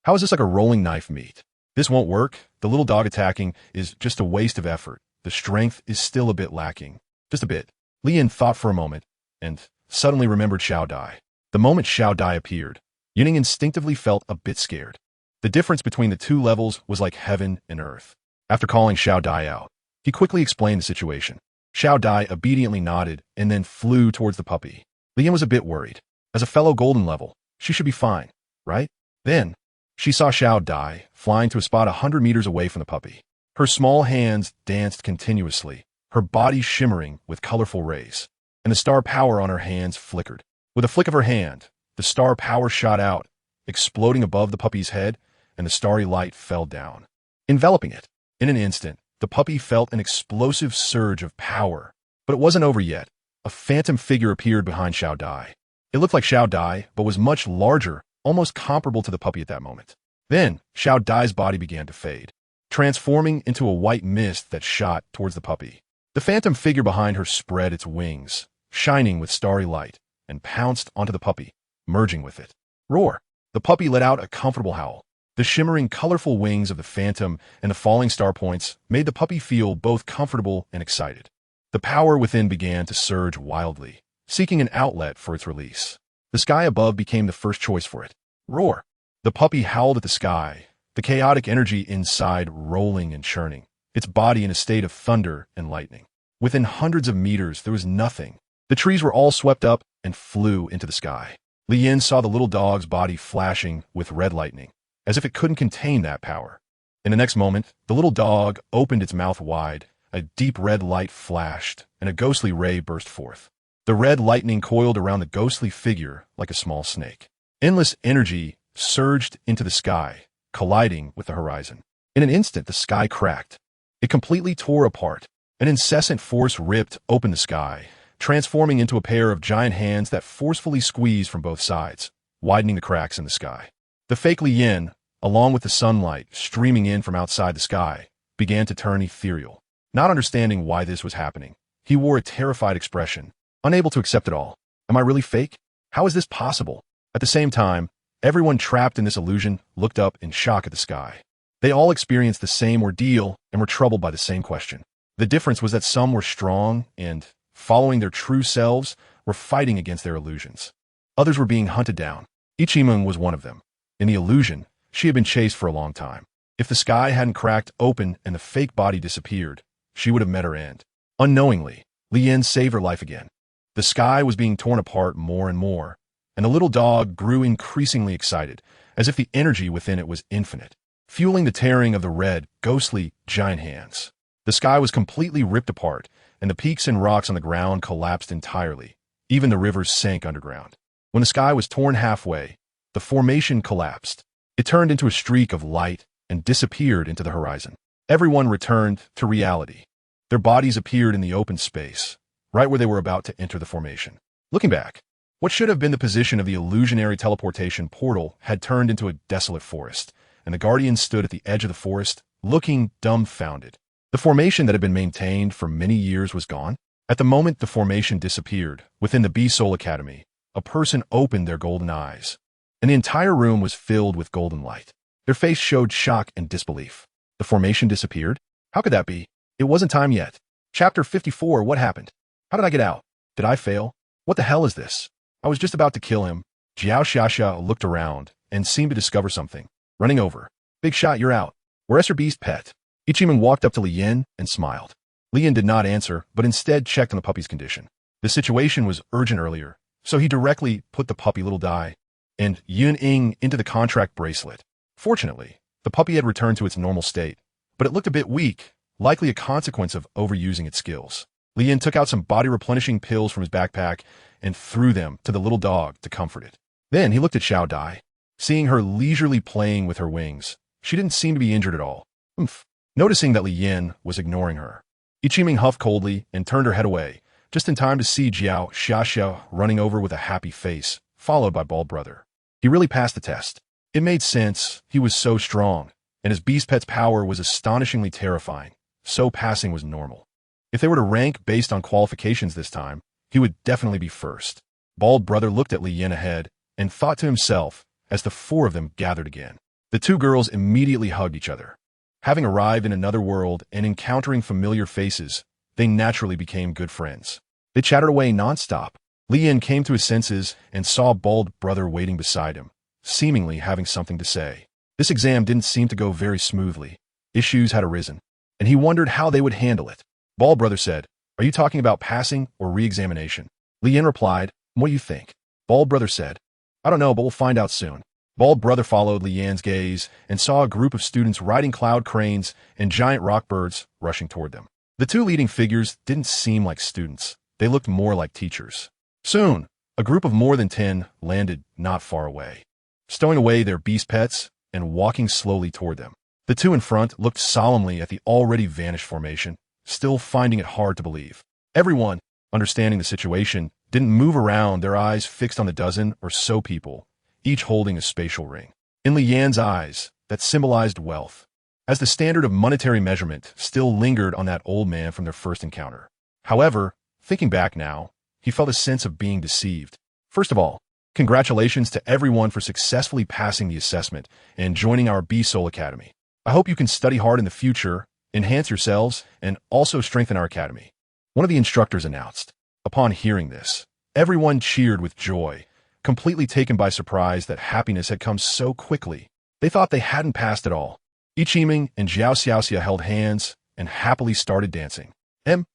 How is this like a rolling knife meat? This won't work. The little dog attacking is just a waste of effort. The strength is still a bit lacking. Just a bit. Lian thought for a moment, and suddenly remembered Xiao Dai. The moment Xiao Dai appeared, Yining instinctively felt a bit scared. The difference between the 2 levels was like heaven and earth. After calling Xiao Dai out, he quickly explained the situation. Xiao Dai obediently nodded and then flew towards the puppy. Lian was a bit worried. As a fellow golden level, she should be fine, right? Then, she saw Xiao Dai flying to a spot 100 meters away from the puppy. Her small hands danced continuously, her body shimmering with colorful rays, and the star power on her hands flickered. With a flick of her hand, the star power shot out, exploding above the puppy's head, and the starry light fell down, enveloping it. In an instant, the puppy felt an explosive surge of power. But it wasn't over yet. A phantom figure appeared behind Xiao Dai. It looked like Xiao Dai, but was much larger, almost comparable to the puppy at that moment. Then, Xiao Dai's body began to fade, transforming into a white mist that shot towards the puppy. The phantom figure behind her spread its wings, shining with starry light, and pounced onto the puppy, merging with it. Roar! The puppy let out a comfortable howl. The shimmering, colorful wings of the phantom and the falling star points made the puppy feel both comfortable and excited. The power within began to surge wildly, seeking an outlet for its release. The sky above became the first choice for it. Roar! The puppy howled at the sky, the chaotic energy inside rolling and churning, its body in a state of thunder and lightning. Within hundreds of meters, there was nothing. The trees were all swept up and flew into the sky. Lian saw the little dog's body flashing with red lightning, as if it couldn't contain that power. In the next moment, the little dog opened its mouth wide, a deep red light flashed, and a ghostly ray burst forth. The red lightning coiled around the ghostly figure like a small snake. Endless energy surged into the sky, colliding with the horizon. In an instant, the sky cracked. It completely tore apart. An incessant force ripped open the sky, transforming into a pair of giant hands that forcefully squeezed from both sides, widening the cracks in the sky. The fake Lian, along with the sunlight streaming in from outside the sky, began to turn ethereal. Not understanding why this was happening, he wore a terrified expression, unable to accept it all. Am I really fake? How is this possible? At the same time, everyone trapped in this illusion looked up in shock at the sky. They all experienced the same ordeal and were troubled by the same question. The difference was that some were strong and, following their true selves, were fighting against their illusions. Others were being hunted down. Ichimung was one of them. In the illusion, she had been chased for a long time. If the sky hadn't cracked open and the fake body disappeared, she would have met her end. Unknowingly, Lian saved her life again. The sky was being torn apart more and more, and the little dog grew increasingly excited, as if the energy within it was infinite, fueling the tearing of the red, ghostly, giant hands. The sky was completely ripped apart, and the peaks and rocks on the ground collapsed entirely. Even the rivers sank underground. When the sky was torn halfway, the formation collapsed. It turned into a streak of light and disappeared into the horizon. Everyone returned to reality. Their bodies appeared in the open space, right where they were about to enter the formation. Looking back, what should have been the position of the illusionary teleportation portal had turned into a desolate forest, and the guardians stood at the edge of the forest, looking dumbfounded. The formation that had been maintained for many years was gone. At the moment the formation disappeared, within the B-Soul Academy, a person opened their golden eyes, and the entire room was filled with golden light. Their face showed shock and disbelief. The formation disappeared? How could that be? It wasn't time yet. Chapter 54, what happened? How did I get out? Did I fail? What the hell is this? I was just about to kill him. Jiao Xiaxia looked around and seemed to discover something. Running over. Big shot, you're out. Where's your beast pet? Ichiming walked up to Li Yin and smiled. Li Yin did not answer, but instead checked on the puppy's condition. The situation was urgent earlier, so he directly put the puppy Little Dai and Yun Ying into the contract bracelet. Fortunately, the puppy had returned to its normal state, but it looked a bit weak, likely a consequence of overusing its skills. Li Yin took out some body-replenishing pills from his backpack and threw them to the little dog to comfort it. Then he looked at Xiao Dai. Seeing her leisurely playing with her wings, she didn't seem to be injured at all. Oomph. Noticing that Li Yin was ignoring her, Ichiming huffed coldly and turned her head away, just in time to see Jiao Xiaoxiao running over with a happy face, followed by Bald Brother. He really passed the test. It made sense. He was so strong, and his beast pet's power was astonishingly terrifying, so passing was normal. If they were to rank based on qualifications this time, he would definitely be first. Bald Brother looked at Li Yin ahead and thought to himself as the four of them gathered again. The two girls immediately hugged each other. Having arrived in another world and encountering familiar faces, they naturally became good friends. They chatted away nonstop. Li Yin came to his senses and saw Bald Brother waiting beside him, seemingly having something to say. This exam didn't seem to go very smoothly. Issues had arisen, and he wondered how they would handle it. Bald Brother said, "Are you talking about passing or re-examination?" Li Yin replied, "What do you think?" Bald Brother said, "I don't know, but we'll find out soon." Bald Brother followed Li Yan's gaze and saw a group of students riding cloud cranes and giant rock birds rushing toward them. The two leading figures didn't seem like students. They looked more like teachers. Soon, a group of more than 10 landed not far away, stowing away their beast pets and walking slowly toward them. The two in front looked solemnly at the already vanished formation, still finding it hard to believe. Everyone, understanding the situation, didn't move around, their eyes fixed on the dozen or so people, each holding a spatial ring. In Li Yan's eyes, that symbolized wealth, as the standard of monetary measurement still lingered on that old man from their first encounter. However, thinking back now, he felt a sense of being deceived. First of all, congratulations to everyone for successfully passing the assessment and joining our B-Soul Academy. I hope you can study hard in the future, enhance yourselves, and also strengthen our academy. One of the instructors announced. Upon hearing this, everyone cheered with joy, completely taken by surprise that happiness had come so quickly. They thought they hadn't passed at all. Ichiming and Jiao Xiaoxia held hands and happily started dancing. Hem.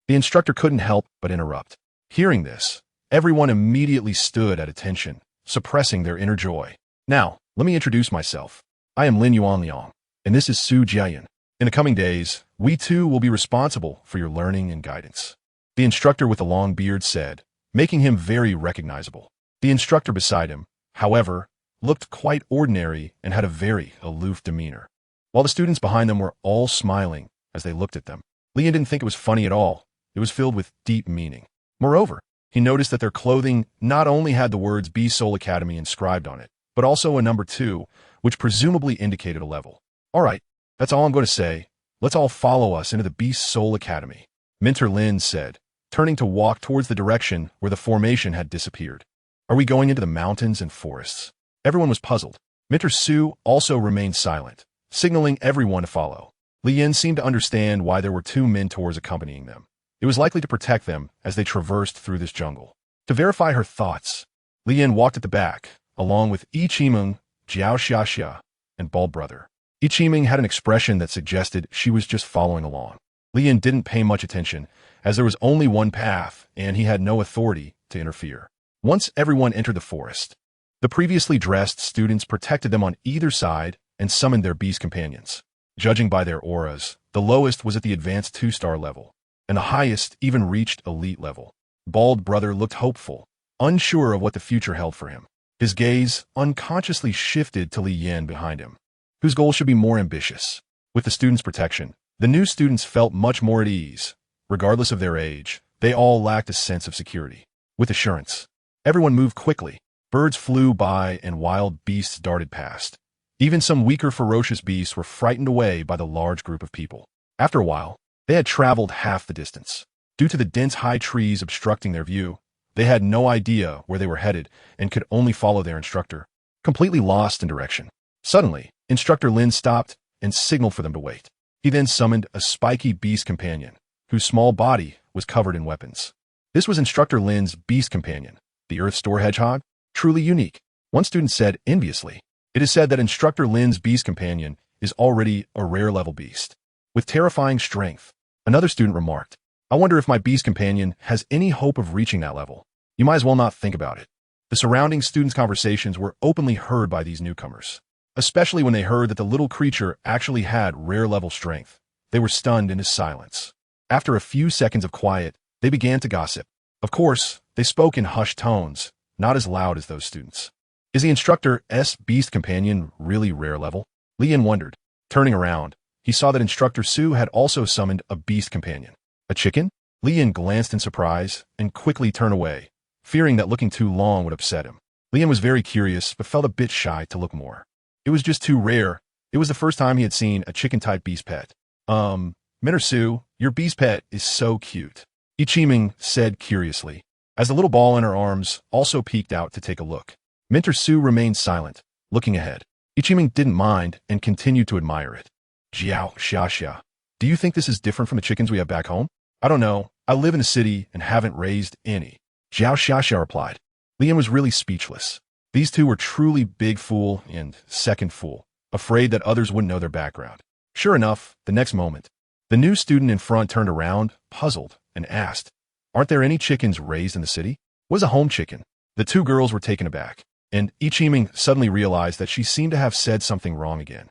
The instructor couldn't help but interrupt. Hearing this, everyone immediately stood at attention, suppressing their inner joy. Now, let me introduce myself. I am Lin Yuanliang, and this is Su Jiayan. In the coming days, we too will be responsible for your learning and guidance. The instructor with the long beard said, making him very recognizable. The instructor beside him, however, looked quite ordinary and had a very aloof demeanor, while the students behind them were all smiling as they looked at them. Li Yin didn't think it was funny at all. It was filled with deep meaning. Moreover, he noticed that their clothing not only had the words B-Soul Academy inscribed on it, but also a number 2, which presumably indicated a level. All right, that's all I'm going to say. Let's all follow us into the B-Soul Academy, Minter Lin said, turning to walk towards the direction where the formation had disappeared. Are we going into the mountains and forests? Everyone was puzzled. Minter Su also remained silent, signaling everyone to follow. Li Yin seemed to understand why there were 2 mentors accompanying them. It was likely to protect them as they traversed through this jungle. To verify her thoughts, Li Yin walked at the back, along with Ichiming, Jiao Xiaxia, and Bald Brother. Ichiming had an expression that suggested she was just following along. Li Yin didn't pay much attention, as there was only one path, and he had no authority to interfere. Once everyone entered the forest, the previously dressed students protected them on either side and summoned their beast companions. Judging by their auras, the lowest was at the advanced 2-star level, and the highest even reached elite level. Bald Brother looked hopeful, unsure of what the future held for him. His gaze unconsciously shifted to Li Yin behind him, whose goal should be more ambitious. With the students' protection, the new students felt much more at ease. Regardless of their age, they all lacked a sense of security. With assurance, everyone moved quickly. Birds flew by and wild beasts darted past. Even some weaker ferocious beasts were frightened away by the large group of people. After a while, they had traveled half the distance. Due to the dense high trees obstructing their view, they had no idea where they were headed and could only follow their instructor, completely lost in direction. Suddenly, Instructor Lin stopped and signaled for them to wait. He then summoned a spiky beast companion, whose small body was covered in weapons. This was Instructor Lin's beast companion, the Earth Store Hedgehog, truly unique. One student said enviously, "It is said that Instructor Lin's beast companion is already a rare level beast, with terrifying strength. Another student remarked, I wonder if my beast companion has any hope of reaching that level. You might as well not think about it. The surrounding students' conversations were openly heard by these newcomers, especially when they heard that the little creature actually had rare level strength. They were stunned into silence. After a few seconds of quiet, they began to gossip. Of course, they spoke in hushed tones, not as loud as those students. Is the instructor's beast companion really rare level? Lian wondered. Turning around, he saw that Instructor Su had also summoned a beast companion. A chicken? Lian glanced in surprise and quickly turned away, fearing that looking too long would upset him. Lian was very curious, but felt a bit shy to look more. It was just too rare. It was the first time he had seen a chicken-type beast pet. Minter Su, your beast pet is so cute, Ichiming said curiously, as the little ball in her arms also peeked out to take a look. Minter Su remained silent, looking ahead. Ichiming didn't mind and continued to admire it. Jiao Xiaxia, do you think this is different from the chickens we have back home? I don't know. I live in a city and haven't raised any. Jiao Xiaxia replied. Lian was really speechless. These two were truly big fool and second fool, afraid that others wouldn't know their background. Sure enough, the next moment, the new student in front turned around, puzzled, and asked, Aren't there any chickens raised in the city? What is a home chicken? The two girls were taken aback, and Ichiming suddenly realized that she seemed to have said something wrong again.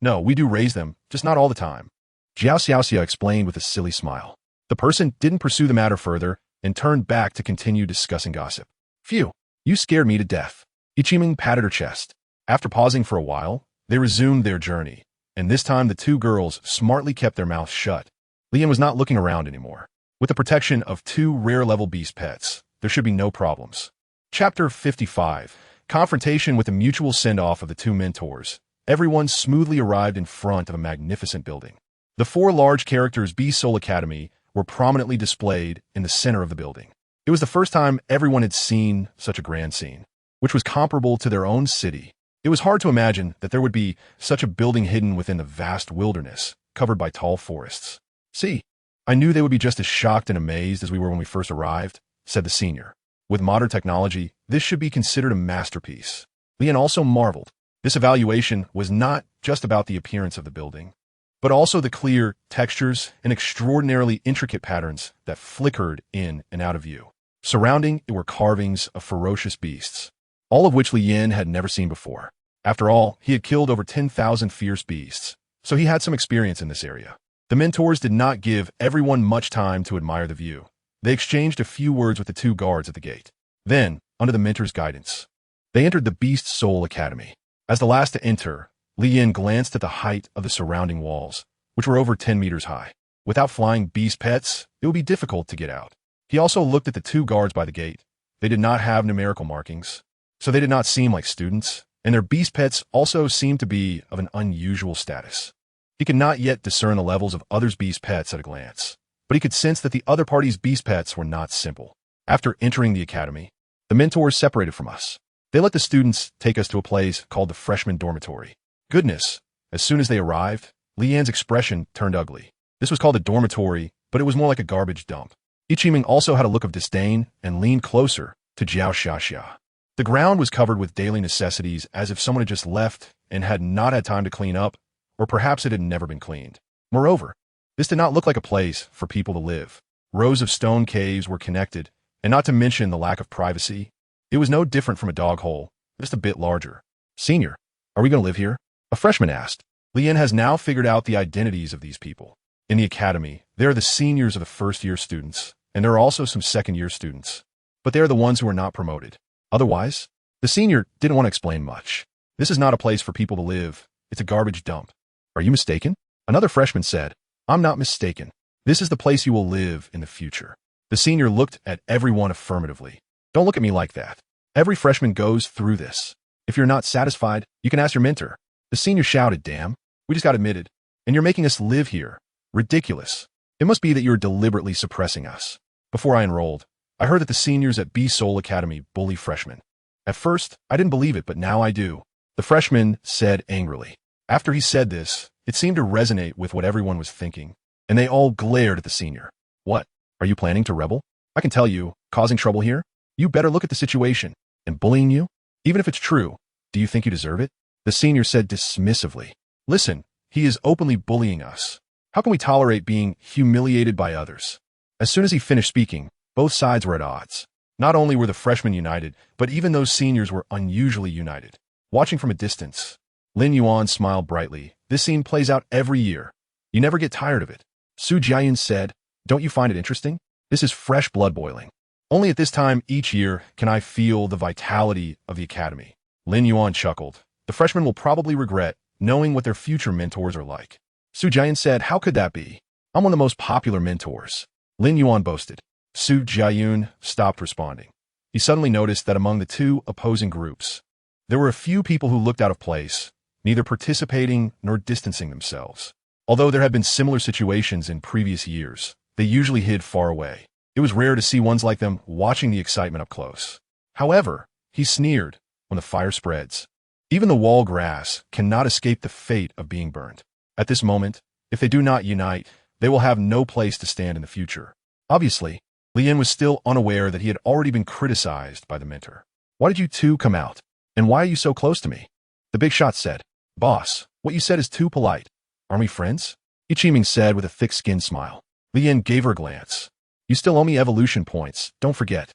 No, we do raise them, just not all the time. Jiao Xiaoxia explained with a silly smile. The person didn't pursue the matter further and turned back to continue discussing gossip. Phew, you scared me to death. Ichiming patted her chest. After pausing for a while, they resumed their journey, and this time the two girls smartly kept their mouths shut. Lian was not looking around anymore. With the protection of two rare-level beast pets, there should be no problems. Chapter 55. Confrontation with the mutual send-off of the two mentors. Everyone smoothly arrived in front of a magnificent building. The four large characters Beast Soul Academy were prominently displayed in the center of the building. It was the first time everyone had seen such a grand scene, which was comparable to their own city. It was hard to imagine that there would be such a building hidden within the vast wilderness, covered by tall forests. See, I knew they would be just as shocked and amazed as we were when we first arrived, said the senior. With modern technology, this should be considered a masterpiece. Lian also marveled. This evaluation was not just about the appearance of the building, but also the clear textures and extraordinarily intricate patterns that flickered in and out of view. Surrounding it were carvings of ferocious beasts, all of which Lian had never seen before. After all, he had killed over 10,000 fierce beasts, so he had some experience in this area. The mentors did not give everyone much time to admire the view. They exchanged a few words with the two guards at the gate. Then, under the mentor's guidance, they entered the Beast Soul Academy. As the last to enter, Lian glanced at the height of the surrounding walls, which were over 10 meters high. Without flying beast pets, it would be difficult to get out. He also looked at the two guards by the gate. They did not have numerical markings, so they did not seem like students, and their beast pets also seemed to be of an unusual status. He could not yet discern the levels of others' beast pets at a glance, but he could sense that the other party's beast pets were not simple. After entering the academy, the mentors separated from us. They let the students take us to a place called the freshman dormitory. Goodness, as soon as they arrived, Lian's expression turned ugly. This was called a dormitory, but it was more like a garbage dump. Ichiming also had a look of disdain and leaned closer to Jiao Xiaxia. The ground was covered with daily necessities as if someone had just left and had not had time to clean up, or perhaps it had never been cleaned. Moreover, this did not look like a place for people to live. Rows of stone caves were connected, and not to mention the lack of privacy. It was no different from a dog hole, just a bit larger. Senior, are we going to live here? A freshman asked. Lian has now figured out the identities of these people. In the academy, there are the seniors of the first-year students, and there are also some second-year students. But they are the ones who are not promoted. Otherwise, the senior didn't want to explain much. This is not a place for people to live. It's a garbage dump. Are you mistaken? Another freshman said, I'm not mistaken. This is the place you will live in the future. The senior looked at everyone affirmatively. Don't look at me like that. Every freshman goes through this. If you're not satisfied, you can ask your mentor. The senior shouted, damn, we just got admitted, and you're making us live here. Ridiculous. It must be that you're deliberately suppressing us. Before I enrolled, I heard that the seniors at Beast Soul Academy bully freshmen. At first, I didn't believe it, but now I do. The freshman said angrily. After he said this, it seemed to resonate with what everyone was thinking, and they all glared at the senior. What? Are you planning to rebel? I can tell you, causing trouble here? You better look at the situation. And bullying you? Even if it's true, do you think you deserve it? The senior said dismissively. Listen, he is openly bullying us. How can we tolerate being humiliated by others? As soon as he finished speaking, both sides were at odds. Not only were the freshmen united, but even those seniors were unusually united. Watching from a distance, Lin Yuan smiled brightly. This scene plays out every year. You never get tired of it. Su Jiayun said, don't you find it interesting? This is fresh blood boiling. Only at this time each year can I feel the vitality of the academy. Lin Yuan chuckled. The freshmen will probably regret knowing what their future mentors are like. Su Jiayun said, how could that be? I'm one of the most popular mentors. Lin Yuan boasted. Su Jiayun stopped responding. He suddenly noticed that among the two opposing groups, there were a few people who looked out of place, neither participating nor distancing themselves. Although there had been similar situations in previous years, they usually hid far away. It was rare to see ones like them watching the excitement up close. However, he sneered, when the fire spreads, even the wall grass cannot escape the fate of being burned. At this moment, if they do not unite, they will have no place to stand in the future. Obviously, Lien was still unaware that he had already been criticized by the mentor. Why did you two come out? And why are you so close to me? The big shot said, Boss, what you said is too polite. Aren't we friends? Ichiming said with a thick-skinned smile. Lien gave her a glance. You still owe me evolution points, don't forget.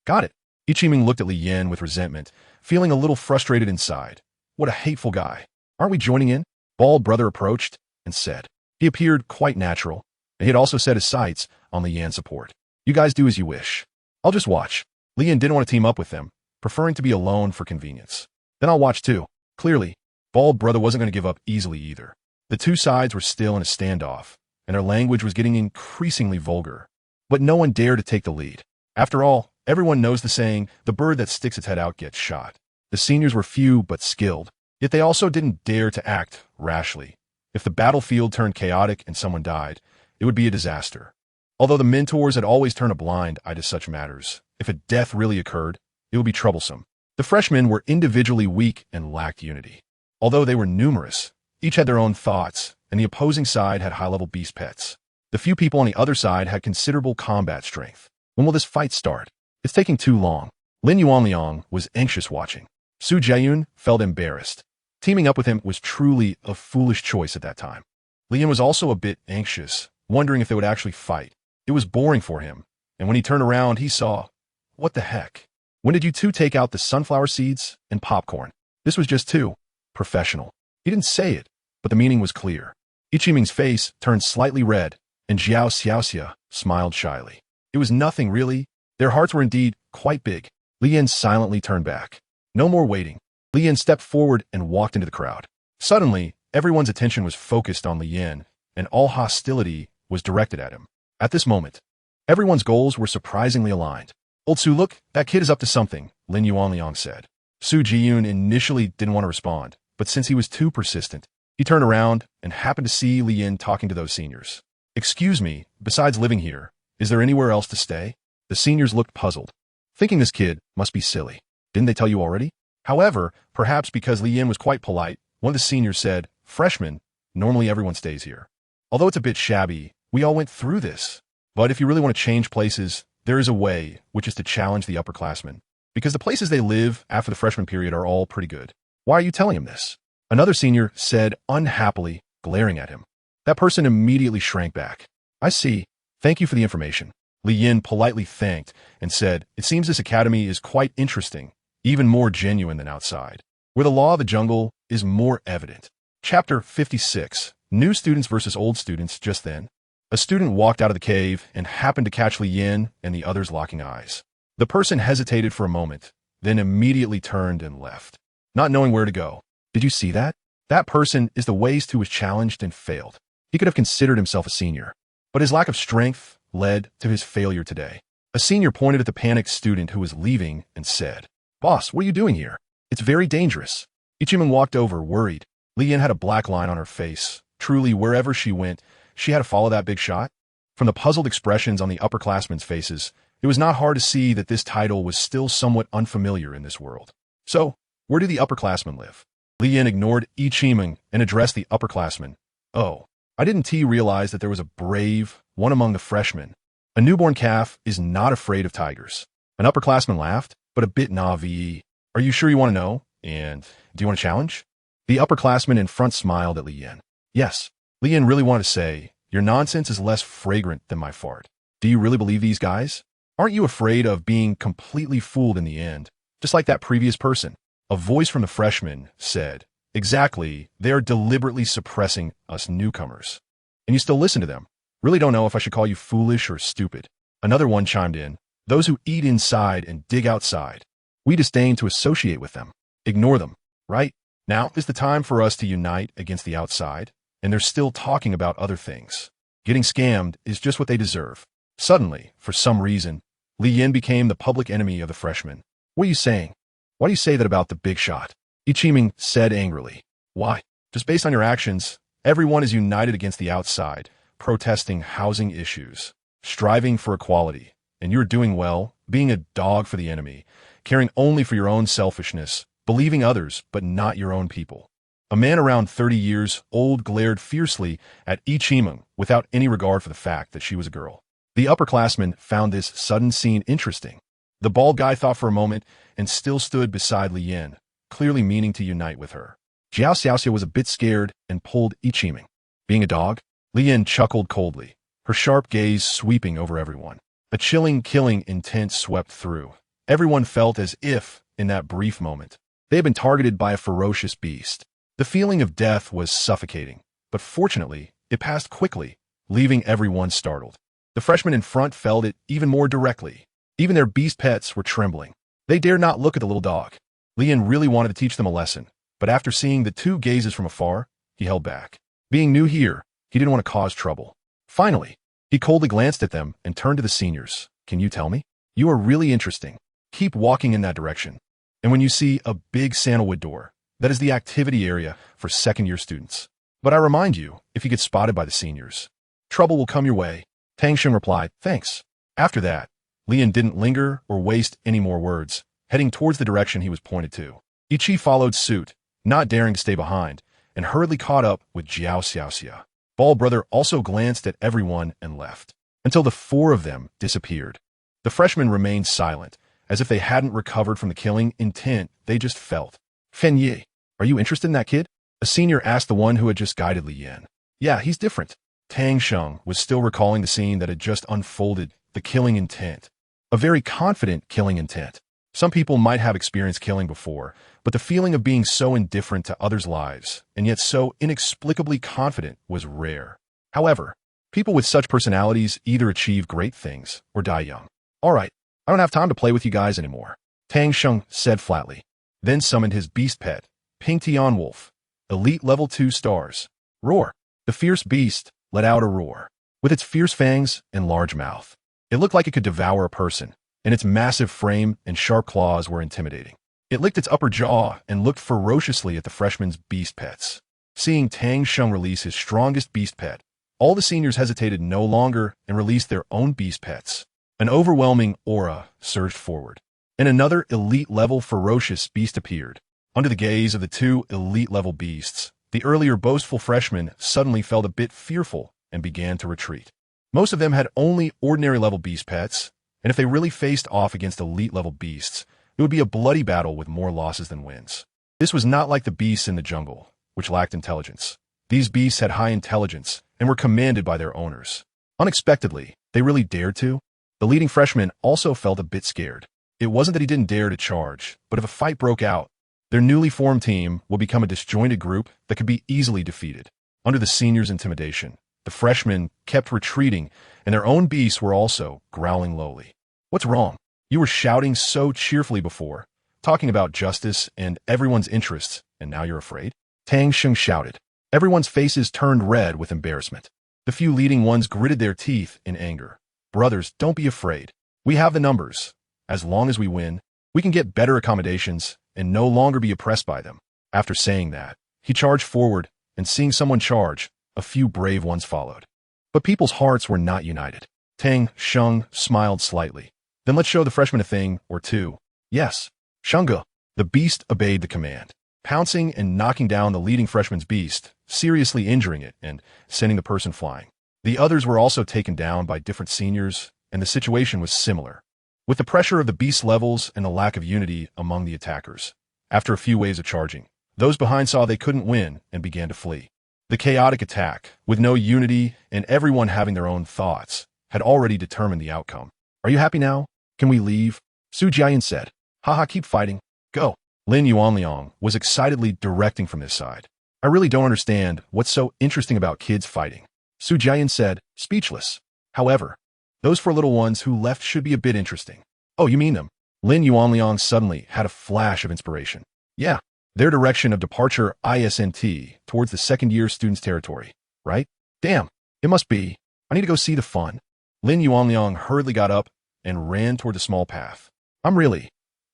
Got it. Ichiming looked at Li Yin with resentment, feeling a little frustrated inside. What a hateful guy. Aren't we joining in? Bald Brother approached and said. He appeared quite natural, and he had also set his sights on Li Yan's support. You guys do as you wish. I'll just watch. Li Yin didn't want to team up with them, preferring to be alone for convenience. Then I'll watch too. Clearly, Bald Brother wasn't going to give up easily either. The two sides were still in a standoff, and their language was getting increasingly vulgar. But no one dared to take the lead. After all, everyone knows the saying, the bird that sticks its head out gets shot. The seniors were few but skilled, yet they also didn't dare to act rashly. If the battlefield turned chaotic and someone died, it would be a disaster. Although the mentors had always turned a blind eye to such matters, if a death really occurred, it would be troublesome. The freshmen were individually weak and lacked unity. Although they were numerous, each had their own thoughts, and the opposing side had high-level beast pets. The few people on the other side had considerable combat strength. When will this fight start? It's taking too long. Lin Yuanliang was anxious watching. Su Jiayun felt embarrassed. Teaming up with him was truly a foolish choice at that time. Lian was also a bit anxious, wondering if they would actually fight. It was boring for him, and when he turned around, he saw, what the heck? When did you two take out the sunflower seeds and popcorn? This was just too professional. He didn't say it, but the meaning was clear. Ichiming's face turned slightly red, and Jiao Xiaoxia smiled shyly. It was nothing really. Their hearts were indeed quite big. Lian silently turned back. No more waiting. Lian stepped forward and walked into the crowd. Suddenly, everyone's attention was focused on Lian, and all hostility was directed at him. At this moment, everyone's goals were surprisingly aligned. Old Su, look, that kid is up to something, Lin Yuanliang said. Su Jiyun initially didn't want to respond, but since he was too persistent, he turned around and happened to see Li Yin talking to those seniors. Excuse me, besides living here, is there anywhere else to stay? The seniors looked puzzled, thinking this kid must be silly. Didn't they tell you already? However, perhaps because Li Yin was quite polite, one of the seniors said, Freshman, normally everyone stays here. Although it's a bit shabby, we all went through this. But if you really want to change places, there is a way, which is to challenge the upperclassmen. Because the places they live after the freshman period are all pretty good. Why are you telling him this? Another senior said unhappily, glaring at him. That person immediately shrank back. I see. Thank you for the information. Li Yin politely thanked and said, it seems this academy is quite interesting, even more genuine than outside, where the law of the jungle is more evident. Chapter 56. New students versus old students. Just then, a student walked out of the cave and happened to catch Li Yin and the others locking eyes. The person hesitated for a moment, then immediately turned and left, not knowing where to go. Did you see that? That person is the waste who was challenged and failed. He could have considered himself a senior, but his lack of strength led to his failure today. A senior pointed at the panicked student who was leaving and said, Boss, what are you doing here? It's very dangerous. Ichiman walked over, worried. Li Yin had a black line on her face. Truly, wherever she went, she had to follow that big shot. From the puzzled expressions on the upperclassmen's faces, it was not hard to see that this title was still somewhat unfamiliar in this world. So, where do the upperclassmen live? Li Yin ignored Ichiming and addressed the upperclassmen. Oh, I didn't realize that there was a brave one among the freshmen. A newborn calf is not afraid of tigers. An upperclassman laughed, but a bit naive. Are you sure you want to know? And do you want to challenge? The upperclassman in front smiled at Li Yan. Yes, Li Yan really wanted to say, your nonsense is less fragrant than my fart. Do you really believe these guys? Aren't you afraid of being completely fooled in the end, just like that previous person? A voice from the freshman said, exactly, they are deliberately suppressing us newcomers. And you still listen to them. Really don't know if I should call you foolish or stupid. Another one chimed in, those who eat inside and dig outside. We disdain to associate with them. Ignore them, right? Now is the time for us to unite against the outside, and they're still talking about other things. Getting scammed is just what they deserve. Suddenly, for some reason, Li Yan became the public enemy of the freshmen. What are you saying? Why do you say that about the big shot? Ichiming said angrily. Why? Just based on your actions, everyone is united against the outside, protesting housing issues, striving for equality, and you're doing well, being a dog for the enemy, caring only for your own selfishness, believing others but not your own people. A man around 30 years old glared fiercely at Ichiming without any regard for the fact that she was a girl. The upperclassman found this sudden scene interesting. The bald guy thought for a moment and still stood beside Li Yan, clearly meaning to unite with her. Jiao Xiaoxia was a bit scared and pulled Ichiming. Being a dog? Li Yan chuckled coldly, her sharp gaze sweeping over everyone. A chilling, killing intent swept through. Everyone felt as if, in that brief moment, they had been targeted by a ferocious beast. The feeling of death was suffocating, but fortunately, it passed quickly, leaving everyone startled. The freshmen in front felt it even more directly. Even their beast pets were trembling. They dared not look at the little dog. Li Yan really wanted to teach them a lesson, but after seeing the two gazes from afar, he held back. Being new here, he didn't want to cause trouble. Finally, he coldly glanced at them and turned to the seniors. Can you tell me? You are really interesting. Keep walking in that direction. And when you see a big sandalwood door, that is the activity area for second-year students. But I remind you, if you get spotted by the seniors, trouble will come your way. Tang Sheng replied, thanks. After that, Li Yan didn't linger or waste any more words, heading towards the direction he was pointed to. Ichi followed suit, not daring to stay behind, and hurriedly caught up with Jiao Xiaoxia. Ball Brother also glanced at everyone and left, until the four of them disappeared. The freshmen remained silent, as if they hadn't recovered from the killing intent they just felt. Fen Yi, are you interested in that kid? A senior asked the one who had just guided Li Yan. Yeah, he's different. Tang Sheng was still recalling the scene that had just unfolded, the killing intent. A very confident killing intent. Some people might have experienced killing before, but the feeling of being so indifferent to others' lives, and yet so inexplicably confident, was rare. However, people with such personalities either achieve great things or die young. All right, I don't have time to play with you guys anymore, Tang Sheng said flatly, then summoned his beast pet, Ping Tian Wolf, elite level 2 stars. Roar. The fierce beast let out a roar. With its fierce fangs and large mouth, it looked like it could devour a person, and its massive frame and sharp claws were intimidating. It licked its upper jaw and looked ferociously at the freshmen's beast pets. Seeing Tang Sheng release his strongest beast pet, all the seniors hesitated no longer and released their own beast pets. An overwhelming aura surged forward, and another elite-level ferocious beast appeared. Under the gaze of the two elite-level beasts, the earlier boastful freshmen suddenly felt a bit fearful and began to retreat. Most of them had only ordinary-level beast pets, and if they really faced off against elite-level beasts, it would be a bloody battle with more losses than wins. This was not like the beasts in the jungle, which lacked intelligence. These beasts had high intelligence and were commanded by their owners. Unexpectedly, they really dared to. The leading freshman also felt a bit scared. It wasn't that he didn't dare to charge, but if a fight broke out, their newly formed team would become a disjointed group that could be easily defeated. Under the seniors' intimidation, the freshmen kept retreating, and their own beasts were also growling lowly. What's wrong? You were shouting so cheerfully before, talking about justice and everyone's interests, and now you're afraid? Tang Sheng shouted. Everyone's faces turned red with embarrassment. The few leading ones gritted their teeth in anger. Brothers, don't be afraid. We have the numbers. As long as we win, we can get better accommodations and no longer be oppressed by them. After saying that, he charged forward, and seeing someone charge, a few brave ones followed. But people's hearts were not united. Tang Sheng smiled slightly. Then let's show the freshman a thing or two. Yes, Shunga. The beast obeyed the command, pouncing and knocking down the leading freshman's beast, seriously injuring it and sending the person flying. The others were also taken down by different seniors, and the situation was similar. With the pressure of the beast levels and the lack of unity among the attackers, after a few waves of charging, Those behind saw they couldn't win and began to flee. The chaotic attack, with no unity and everyone having their own thoughts, had already determined the outcome. Are you happy now? Can we leave? Su Jiayan said. Haha, keep fighting. Go. Lin Yuanliang was excitedly directing from this side. I really don't understand what's so interesting about kids fighting. Su Jiayan said, speechless. However, those 4 little ones who left should be a bit interesting. Oh, you mean them? Lin Yuanliang suddenly had a flash of inspiration. Yeah, their direction of departure ISNT towards the second-year students' territory, right? Damn, it must be. I need to go see the fun. Lin Yuanliang hurriedly got up and ran toward the small path.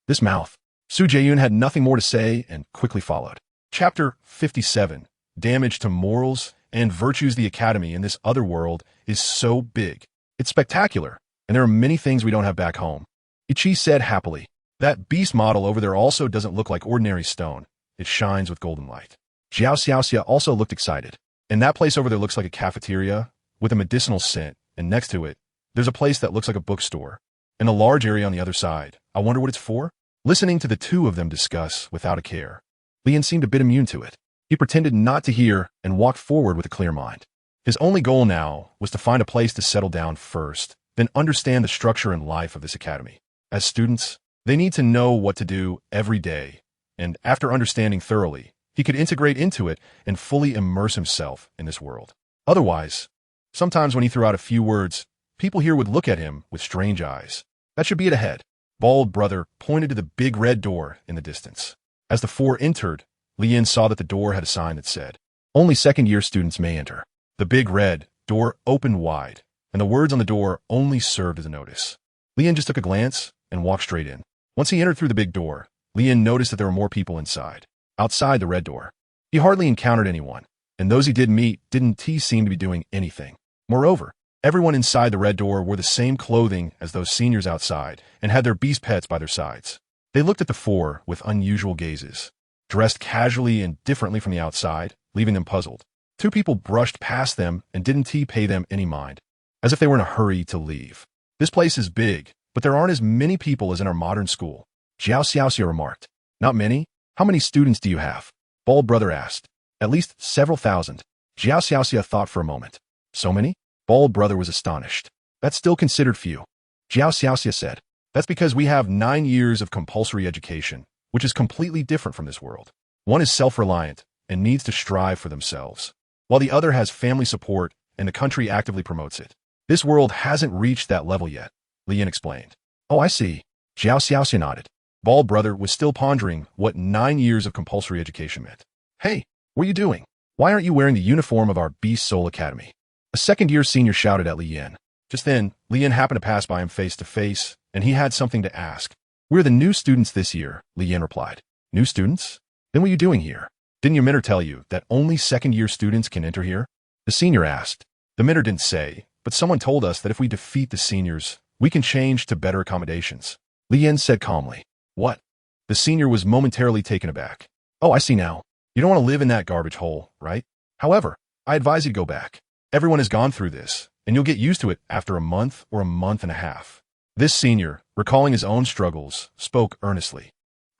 This mouth. Su Jiayun had nothing more to say and quickly followed. Chapter 57. Damage to morals and virtues. The academy in this other world is so big. It's spectacular, and there are many things we don't have back home. Ichi said happily. That beast model over there also doesn't look like ordinary stone. It shines with golden light. Jiao Xiaoxia also looked excited. And that place over there looks like a cafeteria with a medicinal scent, and next to it, there's a place that looks like a bookstore. And a large area on the other side. I wonder what it's for? Listening to the two of them discuss without a care, Lian seemed a bit immune to it. He pretended not to hear and walked forward with a clear mind. His only goal now was to find a place to settle down first, then understand the structure and life of this academy. As students, they need to know what to do every day, and after understanding thoroughly, he could integrate into it and fully immerse himself in this world. Otherwise, sometimes when he threw out a few words, people here would look at him with strange eyes. That should be it ahead. Bald Brother pointed to the big red door in the distance. As the 4 entered, Lian saw that the door had a sign that said, "Only second-year students may enter." The big red door opened wide, and the words on the door only served as a notice. Lian just took a glance and walked straight in. Once he entered through the big door, Lian noticed that there were more people inside. Outside the red door, he hardly encountered anyone, and those he did meet didn't seem to be doing anything. Moreover, everyone inside the red door wore the same clothing as those seniors outside and had their beast pets by their sides. They looked at the 4 with unusual gazes, dressed casually and differently from the outside, leaving them puzzled. 2 people brushed past them and didn't pay them any mind, as if they were in a hurry to leave. This place is big, but there aren't as many people as in our modern school, Jiao Xiaoxia remarked. Not many? How many students do you have? Bald Brother asked. At least several thousand. Jiao Xiaoxia thought for a moment. So many? Bald Brother was astonished. That's still considered few. Jiao Xiaoxia said. That's because we have 9 years of compulsory education, which is completely different from this world. One is self-reliant and needs to strive for themselves, while the other has family support and the country actively promotes it. This world hasn't reached that level yet, Lian explained. Oh, I see. Jiao Xiaoxia nodded. Bald Brother was still pondering what 9 years of compulsory education meant. Hey, what are you doing? Why aren't you wearing the uniform of our Beast Soul Academy? A second-year senior shouted at Lian. Just then, Lian happened to pass by him face to face, and he had something to ask. We're the new students this year, Lian replied. New students? Then what are you doing here? Didn't your mentor tell you that only second-year students can enter here? The senior asked. The mentor didn't say, but someone told us that if we defeat the seniors, we can change to better accommodations. Lian said calmly. What? The senior was momentarily taken aback. Oh, I see now. You don't want to live in that garbage hole, right? However, I advise you to go back. Everyone has gone through this, and you'll get used to it after a month or a month and a half. This senior, recalling his own struggles, spoke earnestly.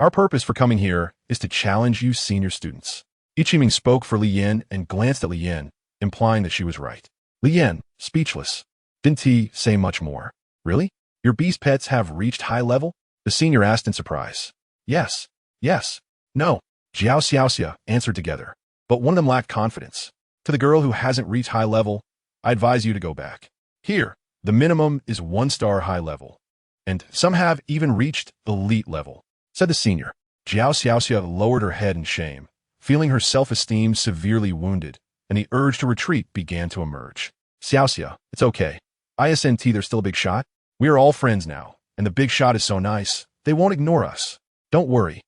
Our purpose for coming here is to challenge you senior students. Ichiming spoke for Lian and glanced at Lian, implying that she was right. Lian, speechless. Didn't he say much more? Really? Your beast pets have reached high level? The senior asked in surprise. Yes. No. Jiao Xiaoxia answered together, but one of them lacked confidence. To the girl who hasn't reached high level, I advise you to go back. Here, the minimum is 1-star high level, and some have even reached elite level, said the senior. Jiao Xiaoxia lowered her head in shame, feeling her self-esteem severely wounded, and the urge to retreat began to emerge. Xiaoxia, it's okay. ISNT, they're still a big shot. We are all friends now, and the big shot is so nice, they won't ignore us. Don't worry.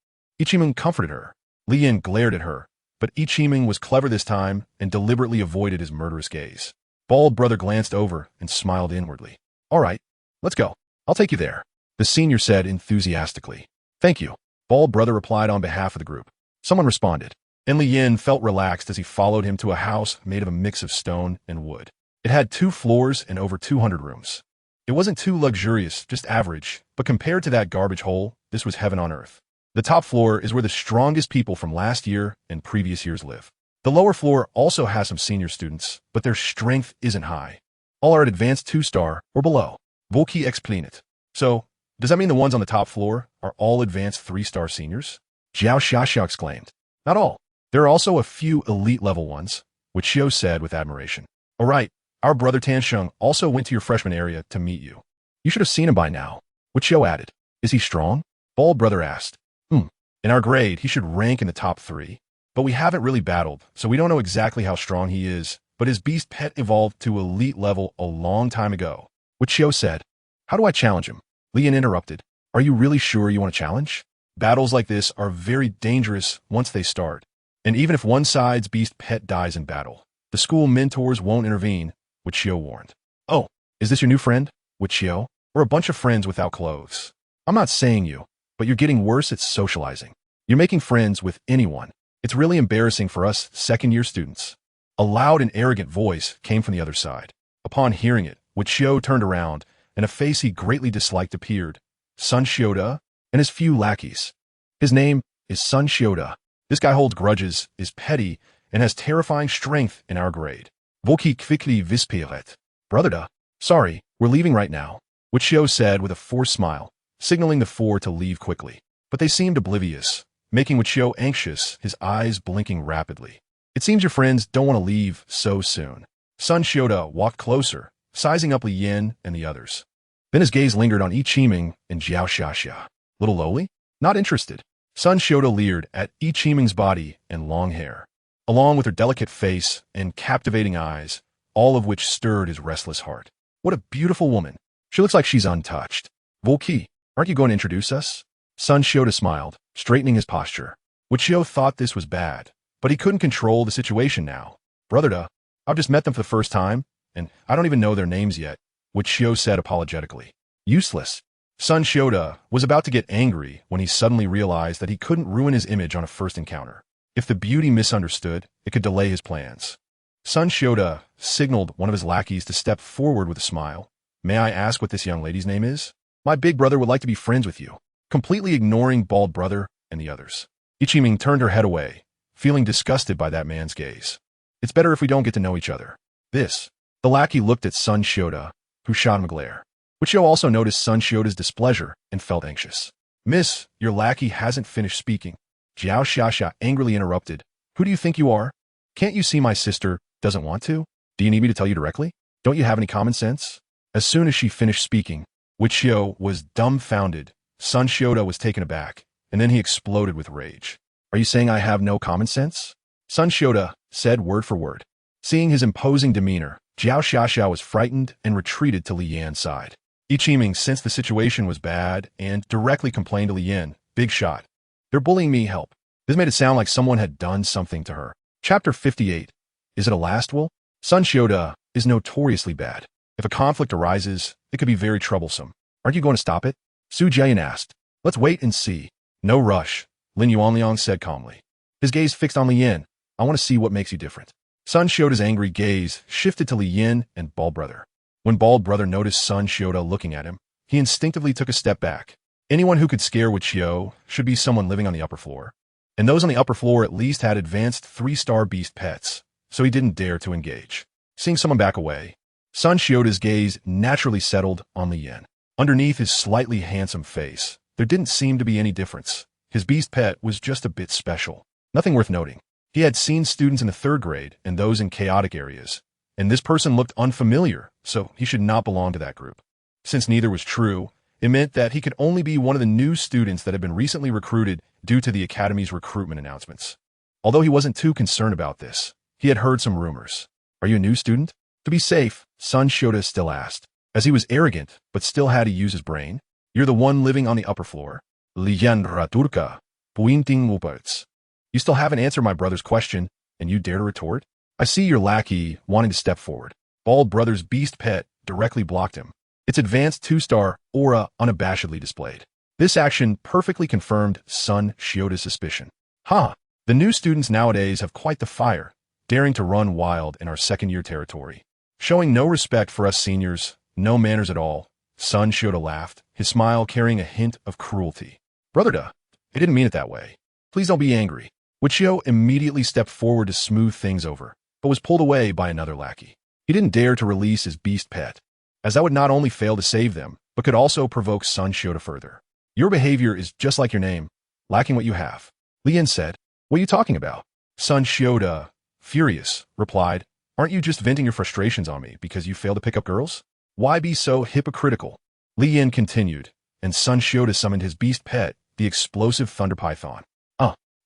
Ichiming comforted her. Lian glared at her, but Ichiming was clever this time and deliberately avoided his murderous gaze. Bald Brother glanced over and smiled inwardly. All right, let's go. I'll take you there, the senior said enthusiastically. Thank you, Bald Brother replied on behalf of the group. Someone responded, and Lian felt relaxed as he followed him to a house made of a mix of stone and wood. It had 2 floors and over 200 rooms. It wasn't too luxurious, just average, but compared to that garbage hole, this was heaven on earth. The top floor is where the strongest people from last year and previous years live. The lower floor also has some senior students, but their strength isn't high. All are at advanced 2-star or below. Volki explain it. So, does that mean the ones on the top floor are all advanced 3-star seniors? Jiao Xiaoxiao exclaimed. Not all. There are also a few elite level ones, which Xiao said with admiration. All right, our brother Tansheng also went to your freshman area to meet you. You should have seen him by now, which Xiao added. Is he strong? Bald brother asked. In our grade, he should rank in the top 3. But we haven't really battled, so we don't know exactly how strong he is, but his beast pet evolved to elite level a long time ago, which Xiao said. How do I challenge him? Lian interrupted. Are you really sure you want to challenge? Battles like this are very dangerous once they start. And even if one side's beast pet dies in battle, the school mentors won't intervene, which Xiao warned. Oh, is this your new friend? Which Xiao? Or a bunch of friends without clothes? I'm not saying you, but you're getting worse at socializing. You're making friends with anyone. It's really embarrassing for us second-year students. A loud and arrogant voice came from the other side. Upon hearing it, Which Xiao turned around, and a face he greatly disliked appeared. Sun Xiuda and his few lackeys. His name is Sun Xiuda. This guy holds grudges, is petty, and has terrifying strength in our grade. Volki quickly vispiret. Brother da. Sorry, we're leaving right now. Which Xiao said with a forced smile, signaling the 4 to leave quickly. But they seemed oblivious, making Which Xiao anxious, his eyes blinking rapidly. It seems your friends don't want to leave so soon. Sun Xiuda walked closer, sizing up Li Yin and the others. Then his gaze lingered on Yi Qiming and Jiao Xiaxia. Little lowly? Not interested. Sun Xiuda leered at Yi Qiming's body and long hair, along with her delicate face and captivating eyes, all of which stirred his restless heart. What a beautiful woman. She looks like she's untouched. Volki, aren't you going to introduce us? Sun Xiuda smiled, straightening his posture. Which Xiao thought this was bad, but he couldn't control the situation now. Brother da, I've just met them for the first time, and I don't even know their names yet, Which Xiao said apologetically. Useless. Sun Xiuda was about to get angry when he suddenly realized that he couldn't ruin his image on a first encounter. If the beauty misunderstood, it could delay his plans. Sun Xiuda signaled one of his lackeys to step forward with a smile. May I ask what this young lady's name is? My big brother would like to be friends with you. Completely ignoring bald brother and the others. Yi Qiming turned her head away, feeling disgusted by that man's gaze. It's better if we don't get to know each other. This. The lackey looked at Sun Xiuda, who shot him a glare. Which Xiao also noticed Sun Xiuda's displeasure and felt anxious. Miss, your lackey hasn't finished speaking. Jiao Xiaxia angrily interrupted. Who do you think you are? Can't you see my sister doesn't want to? Do you need me to tell you directly? Don't you have any common sense? As soon as she finished speaking, Which Xiao was dumbfounded. Sun Xiuda was taken aback, and then he exploded with rage. Are you saying I have no common sense? Sun Xiuda said word for word. Seeing his imposing demeanor, Jiao Xiaxia was frightened and retreated to Li Yan's side. Yi Qiming sensed the situation was bad and directly complained to Li Yan. Big shot. They're bullying me, help. This made it sound like someone had done something to her. Chapter 58. Is it a last will? Sun Xiuda is notoriously bad. If a conflict arises, it could be very troublesome. Aren't you going to stop it? Su Jian asked. Let's wait and see. No rush, Lin Yuanliang said calmly. His gaze fixed on Li Yan. I want to see what makes you different. Sun Xiuda's angry gaze shifted to Li Yin and Bald Brother. When Bald Brother noticed Sun Xiuda looking at him, he instinctively took a step back. Anyone who could scare Which Xiao should be someone living on the upper floor. And those on the upper floor at least had advanced 3-star beast pets, so he didn't dare to engage. Seeing someone back away, Sun Xiuda's gaze naturally settled on Li Yan. Underneath his slightly handsome face, there didn't seem to be any difference. His beast pet was just a bit special. Nothing worth noting. He had seen students in the 3rd grade and those in chaotic areas, and this person looked unfamiliar, so he should not belong to that group. Since neither was true, it meant that he could only be one of the new students that had been recently recruited due to the Academy's recruitment announcements. Although he wasn't too concerned about this, he had heard some rumors. Are you a new student? To be safe, Sun Xiuda still asked. As he was arrogant, but still had to use his brain. You're the one living on the upper floor. Liandra Turka, Puinting Wuberts. You still haven't answered my brother's question, and you dare to retort? I see your lackey wanting to step forward. Bald Brother's beast pet directly blocked him. Its advanced 2-star aura unabashedly displayed. This action perfectly confirmed Sun Xiuda's suspicion. The new students nowadays have quite the fire, daring to run wild in our second-year territory. Showing no respect for us seniors, no manners at all, Sun Xiuda laughed, his smile carrying a hint of cruelty. Brother da, I didn't mean it that way. Please don't be angry. Wichio immediately stepped forward to smooth things over, but was pulled away by another lackey. He didn't dare to release his beast pet, as that would not only fail to save them, but could also provoke Sun Shioda further. Your behavior is just like your name, lacking what you have. Lien said, what are you talking about? Sun Shioda, furious, replied, aren't you just venting your frustrations on me because you failed to pick up girls? Why be so hypocritical? Lien continued, and Sun Shioda summoned his beast pet, the explosive thunder python.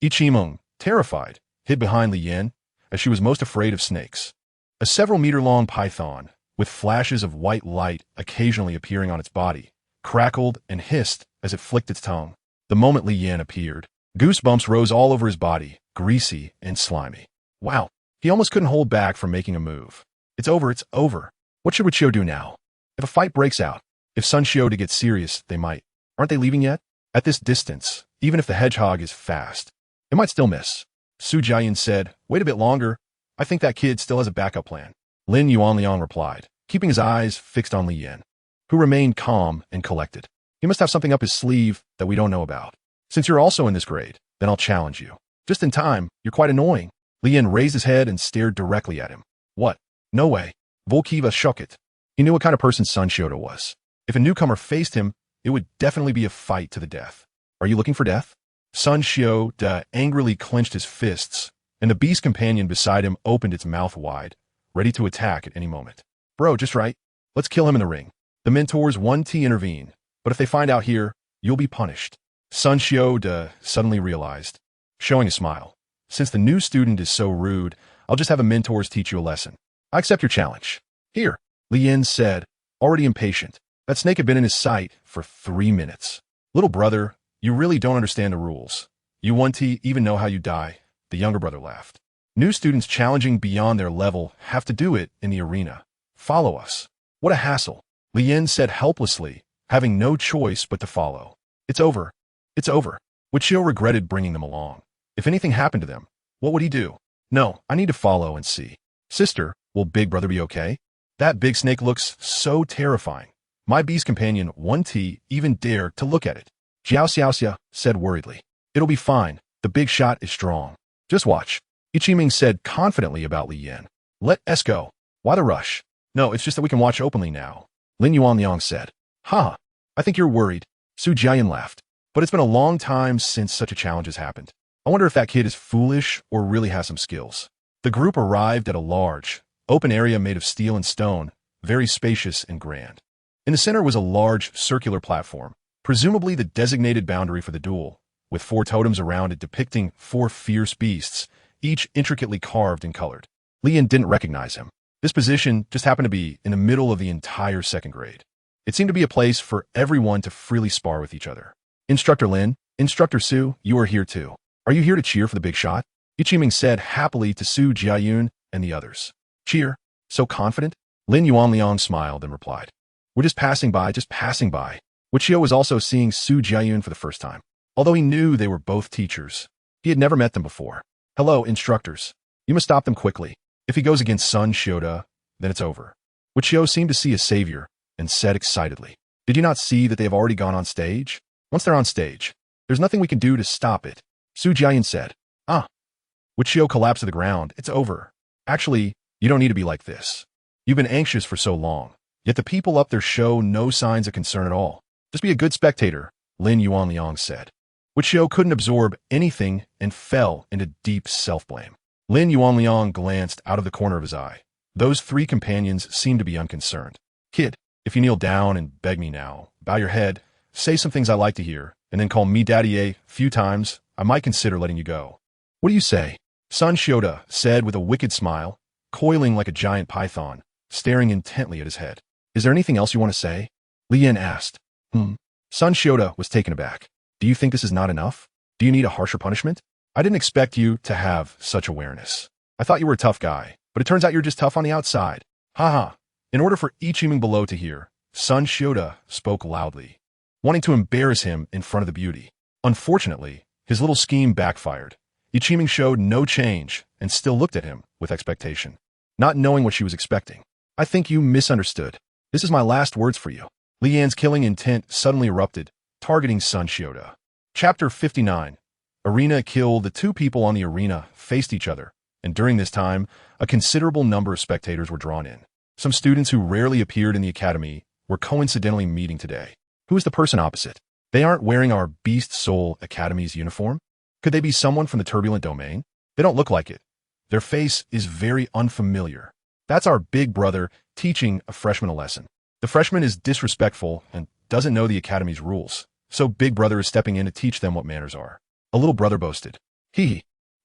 Ichimong, terrified, hid behind Lien, as she was most afraid of snakes. A several-meter-long python, with flashes of white light occasionally appearing on its body, crackled and hissed as it flicked its tongue. The moment Lien appeared, goosebumps rose all over his body, greasy and slimy. Wow, he almost couldn't hold back from making a move. It's over, it's over. What should Wichio do now? If a fight breaks out, if Sun Shioda gets serious, they might. Aren't they leaving yet? At this distance, even if the hedgehog is fast, it might still miss. Su Jiayin said, wait a bit longer. I think that kid still has a backup plan. Lin Yuanliang replied, keeping his eyes fixed on Lien, who remained calm and collected. He must have something up his sleeve that we don't know about. Since you're also in this grade, then I'll challenge you. Just in time, you're quite annoying. Lien raised his head and stared directly at him. What? No way. Volkiva shook it. He knew what kind of person Sun Shioda was. If a newcomer faced him, it would definitely be a fight to the death. Are you looking for death? Sun Shioda angrily clenched his fists, and the beast companion beside him opened its mouth wide, ready to attack at any moment. Bro, just right. Let's kill him in the ring. The mentors 1T intervene, but if they find out here, you'll be punished. Sun Shioda suddenly realized, showing a smile. Since the new student is so rude, I'll just have a mentors teach you a lesson. I accept your challenge. Here, Lien said, already impatient. That snake had been in his sight for 3 minutes. Little brother, you really don't understand the rules. You 1T even know how you die, the younger brother laughed. New students challenging beyond their level have to do it in the arena. Follow us. What a hassle. Lien said helplessly, having no choice but to follow. It's over. It's over. Wichio regretted bringing them along. If anything happened to them, what would he do? No, I need to follow and see. Sister, will Big Brother be okay? That big snake looks so terrifying. My beast companion 1T even dared to look at it. Jiao Xiaoxia said worriedly. It'll be fine. The big shot is strong. Just watch. Ichiming said confidently about Lien. Let us go. Why the rush? No, it's just that we can watch openly now. Lin Yuanliang said. Ha, I think you're worried. Su Jiayin laughed. But it's been a long time since such a challenge has happened. I wonder if that kid is foolish or really has some skills. The group arrived at a large, open area made of steel and stone, very spacious and grand. In the center was a large, circular platform, presumably the designated boundary for the duel, with 4 totems around it depicting 4 fierce beasts, each intricately carved and colored. Lien didn't recognize him. This position just happened to be in the middle of the entire second grade. It seemed to be a place for everyone to freely spar with each other. Instructor Lin, Instructor Su, you are here too. Are you here to cheer for the big shot? Ichiming said happily to Su Jiayun and the others. Cheer? So confident? Lin Yuanliang smiled and replied. We're just passing by, just passing by. Wichio was also seeing Su Jiayun for the first time. Although he knew they were both teachers, he had never met them before. Hello, instructors. You must stop them quickly. If he goes against Sun Shioda, then it's over. Wichio seemed to see a savior and said excitedly, did you not see that they have already gone on stage? Once they're on stage, there's nothing we can do to stop it. Su Jiayin said, Wichio collapsed to the ground. It's over. Actually, you don't need to be like this. You've been anxious for so long, yet the people up there show no signs of concern at all. Just be a good spectator, Lin Yuanliang said. Wichio couldn't absorb anything and fell into deep self-blame. Lin Yuanliang glanced out of the corner of his eye. Those 3 companions seemed to be unconcerned. Kid, if you kneel down and beg me now, bow your head, say some things I like to hear, and then call me Daddy a few times, I might consider letting you go. What do you say? Sun Shioda said with a wicked smile, coiling like a giant python, staring intently at his head. Is there anything else you want to say? Lien asked. Sun Shioda was taken aback. Do you think this is not enough? Do you need a harsher punishment? I didn't expect you to have such awareness. I thought you were a tough guy, but it turns out you're just tough on the outside. Haha. In order for Ichiming below to hear, Sun Shioda spoke loudly, wanting to embarrass him in front of the beauty. Unfortunately, his little scheme backfired. Ichiming showed no change and still looked at him with expectation, not knowing what she was expecting. I think you misunderstood. This is my last words for you. Lian's killing intent suddenly erupted, targeting Sun Shioda. Chapter 59. Arena Kill. The two people on the arena faced each other, and during this time, a considerable number of spectators were drawn in. Some students who rarely appeared in the academy were coincidentally meeting today. Who is the person opposite? They aren't wearing our Beast Soul Academy's uniform? Could they be someone from the Turbulent Domain? They don't look like it. Their face is very unfamiliar. That's our big brother teaching a freshman a lesson. The freshman is disrespectful and doesn't know the academy's rules, so big brother is stepping in to teach them what manners are. A little brother boasted. Who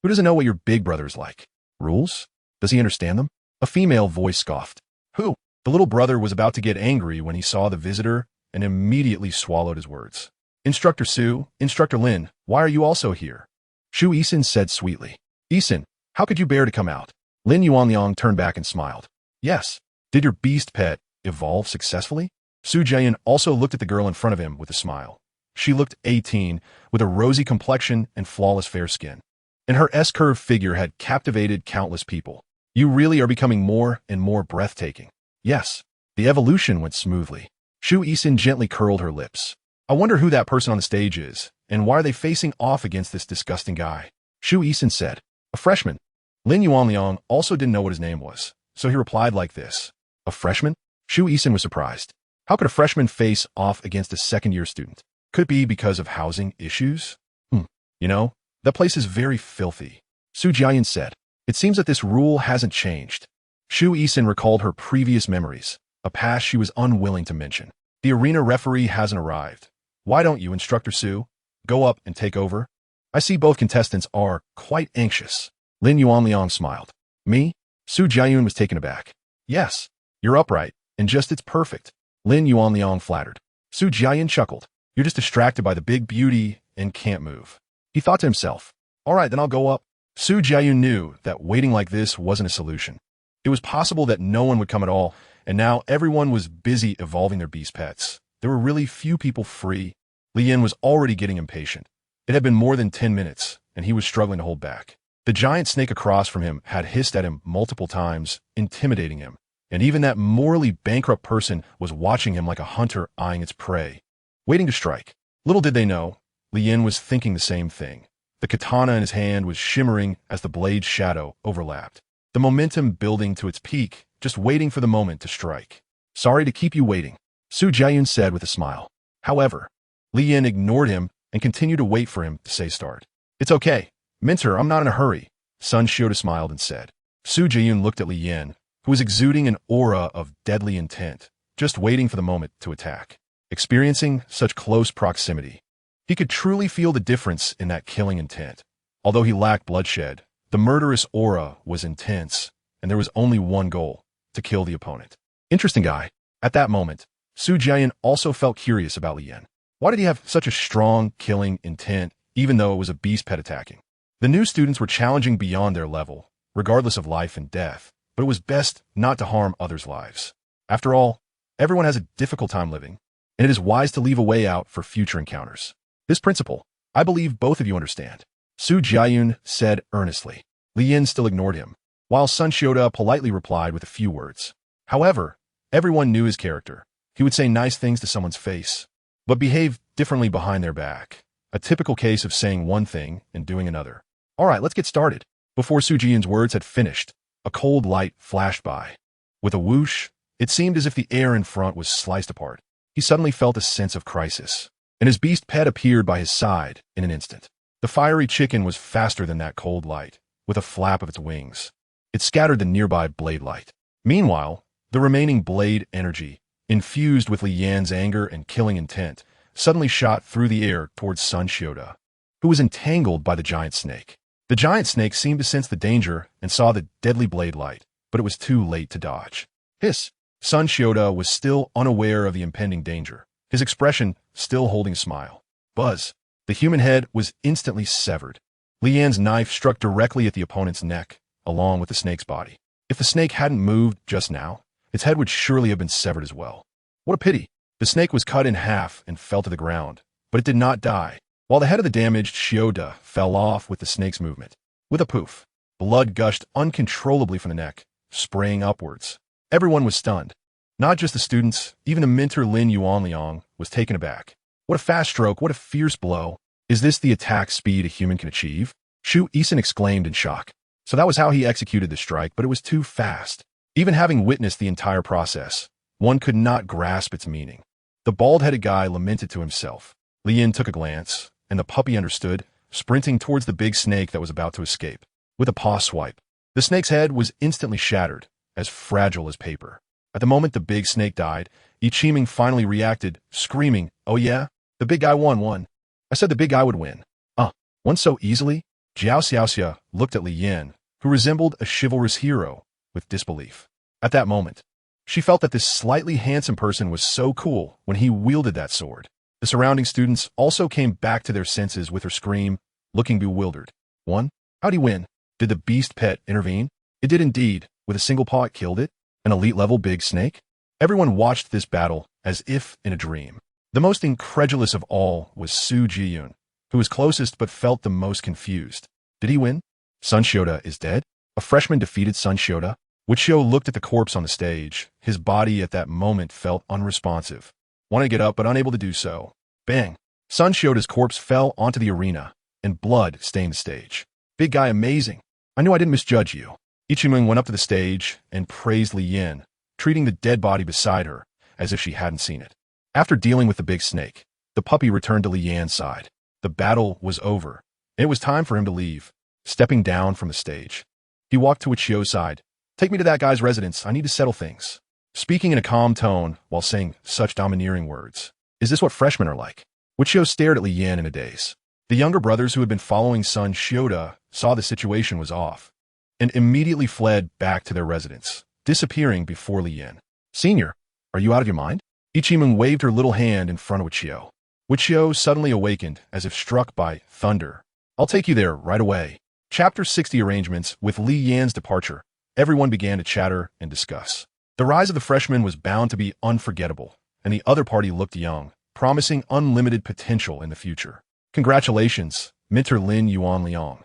doesn't know what your big brother is like? Rules? Does he understand them? A female voice scoffed. Who? The little brother was about to get angry when he saw the visitor and immediately swallowed his words. Instructor Sue, Instructor Lin, why are you also here? Shu Yisin said sweetly. Yisin, how could you bear to come out? Lin Yuanliang turned back and smiled. Yes. Did your beast pet evolve successfully? Su Jian also looked at the girl in front of him with a smile. She looked 18, with a rosy complexion and flawless fair skin. And her S-curve figure had captivated countless people. You really are becoming more and more breathtaking. Yes. The evolution went smoothly. Shu Yisin gently curled her lips. I wonder who that person on the stage is, and why are they facing off against this disgusting guy? Shu Yisin said. A freshman. Lin Yuanliang also didn't know what his name was, so he replied like this. A freshman? Shu Yisin was surprised. How could a freshman face off against a second-year student? Could it be because of housing issues? You know, that place is very filthy. Su Jian said. It seems that this rule hasn't changed. Shu Yisin recalled her previous memories, a past she was unwilling to mention. The arena referee hasn't arrived. Why don't you, Instructor Su, go up and take over? I see both contestants are quite anxious. Lin Yuanliang smiled. Me? Su Jiayun was taken aback. Yes, you're upright, and it's perfect. Lin Yuanliang flattered. Su Jiayun chuckled. You're just distracted by the big beauty and can't move. He thought to himself. All right, then I'll go up. Su Jiayun knew that waiting like this wasn't a solution. It was possible that no one would come at all, and now everyone was busy evolving their beast pets. There were really few people free. Li Yin was already getting impatient. It had been more than 10 minutes, and he was struggling to hold back. The giant snake across from him had hissed at him multiple times, intimidating him, and even that morally bankrupt person was watching him like a hunter eyeing its prey, waiting to strike. Little did they know, Li Yin was thinking the same thing. The katana in his hand was shimmering as the blade's shadow overlapped. The momentum building to its peak, just waiting for the moment to strike. Sorry to keep you waiting, Su Jiayun said with a smile. However, Li Yin ignored him and continued to wait for him to say start. It's okay. Mentor, I'm not in a hurry. Sun Shioda smiled and said. Su Jiayun looked at Li Yin, who was exuding an aura of deadly intent, just waiting for the moment to attack. Experiencing such close proximity, he could truly feel the difference in that killing intent. Although he lacked bloodshed, the murderous aura was intense, and there was only one goal, to kill the opponent. Interesting guy. At that moment, Su Jiayun also felt curious about Li Yin. Why did he have such a strong killing intent, even though it was a beast pet attacking? The new students were challenging beyond their level, regardless of life and death, but it was best not to harm others' lives. After all, everyone has a difficult time living, and it is wise to leave a way out for future encounters. This principle, I believe both of you understand. Su Jiayun said earnestly. Li Yin still ignored him, while Sun Shioda politely replied with a few words. However, everyone knew his character. He would say nice things to someone's face, but behave differently behind their back. A typical case of saying one thing and doing another. All right, let's get started. Before Su Jiayun's words had finished, a cold light flashed by. With a whoosh, it seemed as if the air in front was sliced apart. He suddenly felt a sense of crisis, and his beast pet appeared by his side in an instant. The fiery chicken was faster than that cold light, with a flap of its wings. It scattered the nearby blade light. Meanwhile, the remaining blade energy, infused with Li Yan's anger and killing intent, suddenly shot through the air towards Sun Shioda, who was entangled by the giant snake. The giant snake seemed to sense the danger and saw the deadly blade light, but it was too late to dodge. Hiss! Sun Shioda was still unaware of the impending danger, his expression still holding a smile. Buzz! The human head was instantly severed. Li Yan's knife struck directly at the opponent's neck, along with the snake's body. If the snake hadn't moved just now, its head would surely have been severed as well. What a pity! The snake was cut in half and fell to the ground, but it did not die, while the head of the damaged Shioda fell off with the snake's movement. With a poof, blood gushed uncontrollably from the neck, spraying upwards. Everyone was stunned. Not just the students, even the mentor Lin Yuanliang was taken aback. What a fast stroke, what a fierce blow. Is this the attack speed a human can achieve? Shu Eason exclaimed in shock. So that was how he executed the strike, but it was too fast. Even having witnessed the entire process, one could not grasp its meaning. The bald-headed guy lamented to himself. Li Yin took a glance, and the puppy understood, sprinting towards the big snake that was about to escape. With a paw swipe, the snake's head was instantly shattered, as fragile as paper. At the moment the big snake died, Ichiming finally reacted, screaming, "Oh yeah? The big guy won. I said the big guy would win. Won so easily?" Jiao Xiaoxia looked at Li Yin, who resembled a chivalrous hero, with disbelief. At that moment, she felt that this slightly handsome person was so cool when he wielded that sword. The surrounding students also came back to their senses with her scream, looking bewildered. Won? How'd he win? Did the beast pet intervene? It did indeed. With a single paw it killed it? An elite-level big snake? Everyone watched this battle as if in a dream. The most incredulous of all was Su Jiyun, who was closest but felt the most confused. Did he win? Sun Shota is dead? A freshman defeated Sun Shota? Wichio looked at the corpse on the stage. His body at that moment felt unresponsive. Wanted to get up but unable to do so. Bang! Sun Shota's corpse fell onto the arena, and blood stained the stage. Big guy, amazing. I knew I didn't misjudge you. Ichiming went up to the stage and praised Li Yin, treating the dead body beside her as if she hadn't seen it. After dealing with the big snake, the puppy returned to Li Yan's side. The battle was over, and it was time for him to leave. Stepping down from the stage, he walked to Wichio's side. Take me to that guy's residence. I need to settle things. Speaking in a calm tone while saying such domineering words. Is this what freshmen are like? Wichio stared at Li Yan in a daze. The younger brothers who had been following Sun Shota saw the situation was off, and immediately fled back to their residence, disappearing before Li Yan. Senior, are you out of your mind? Ichiming waved her little hand in front of Wichio. Wichio suddenly awakened as if struck by thunder. I'll take you there right away. Chapter 60 Arrangements. With Li Yan's departure, everyone began to chatter and discuss. The rise of the freshmen was bound to be unforgettable, and the other party looked young, promising unlimited potential in the future. Congratulations, Mentor Lin Yuan Liang.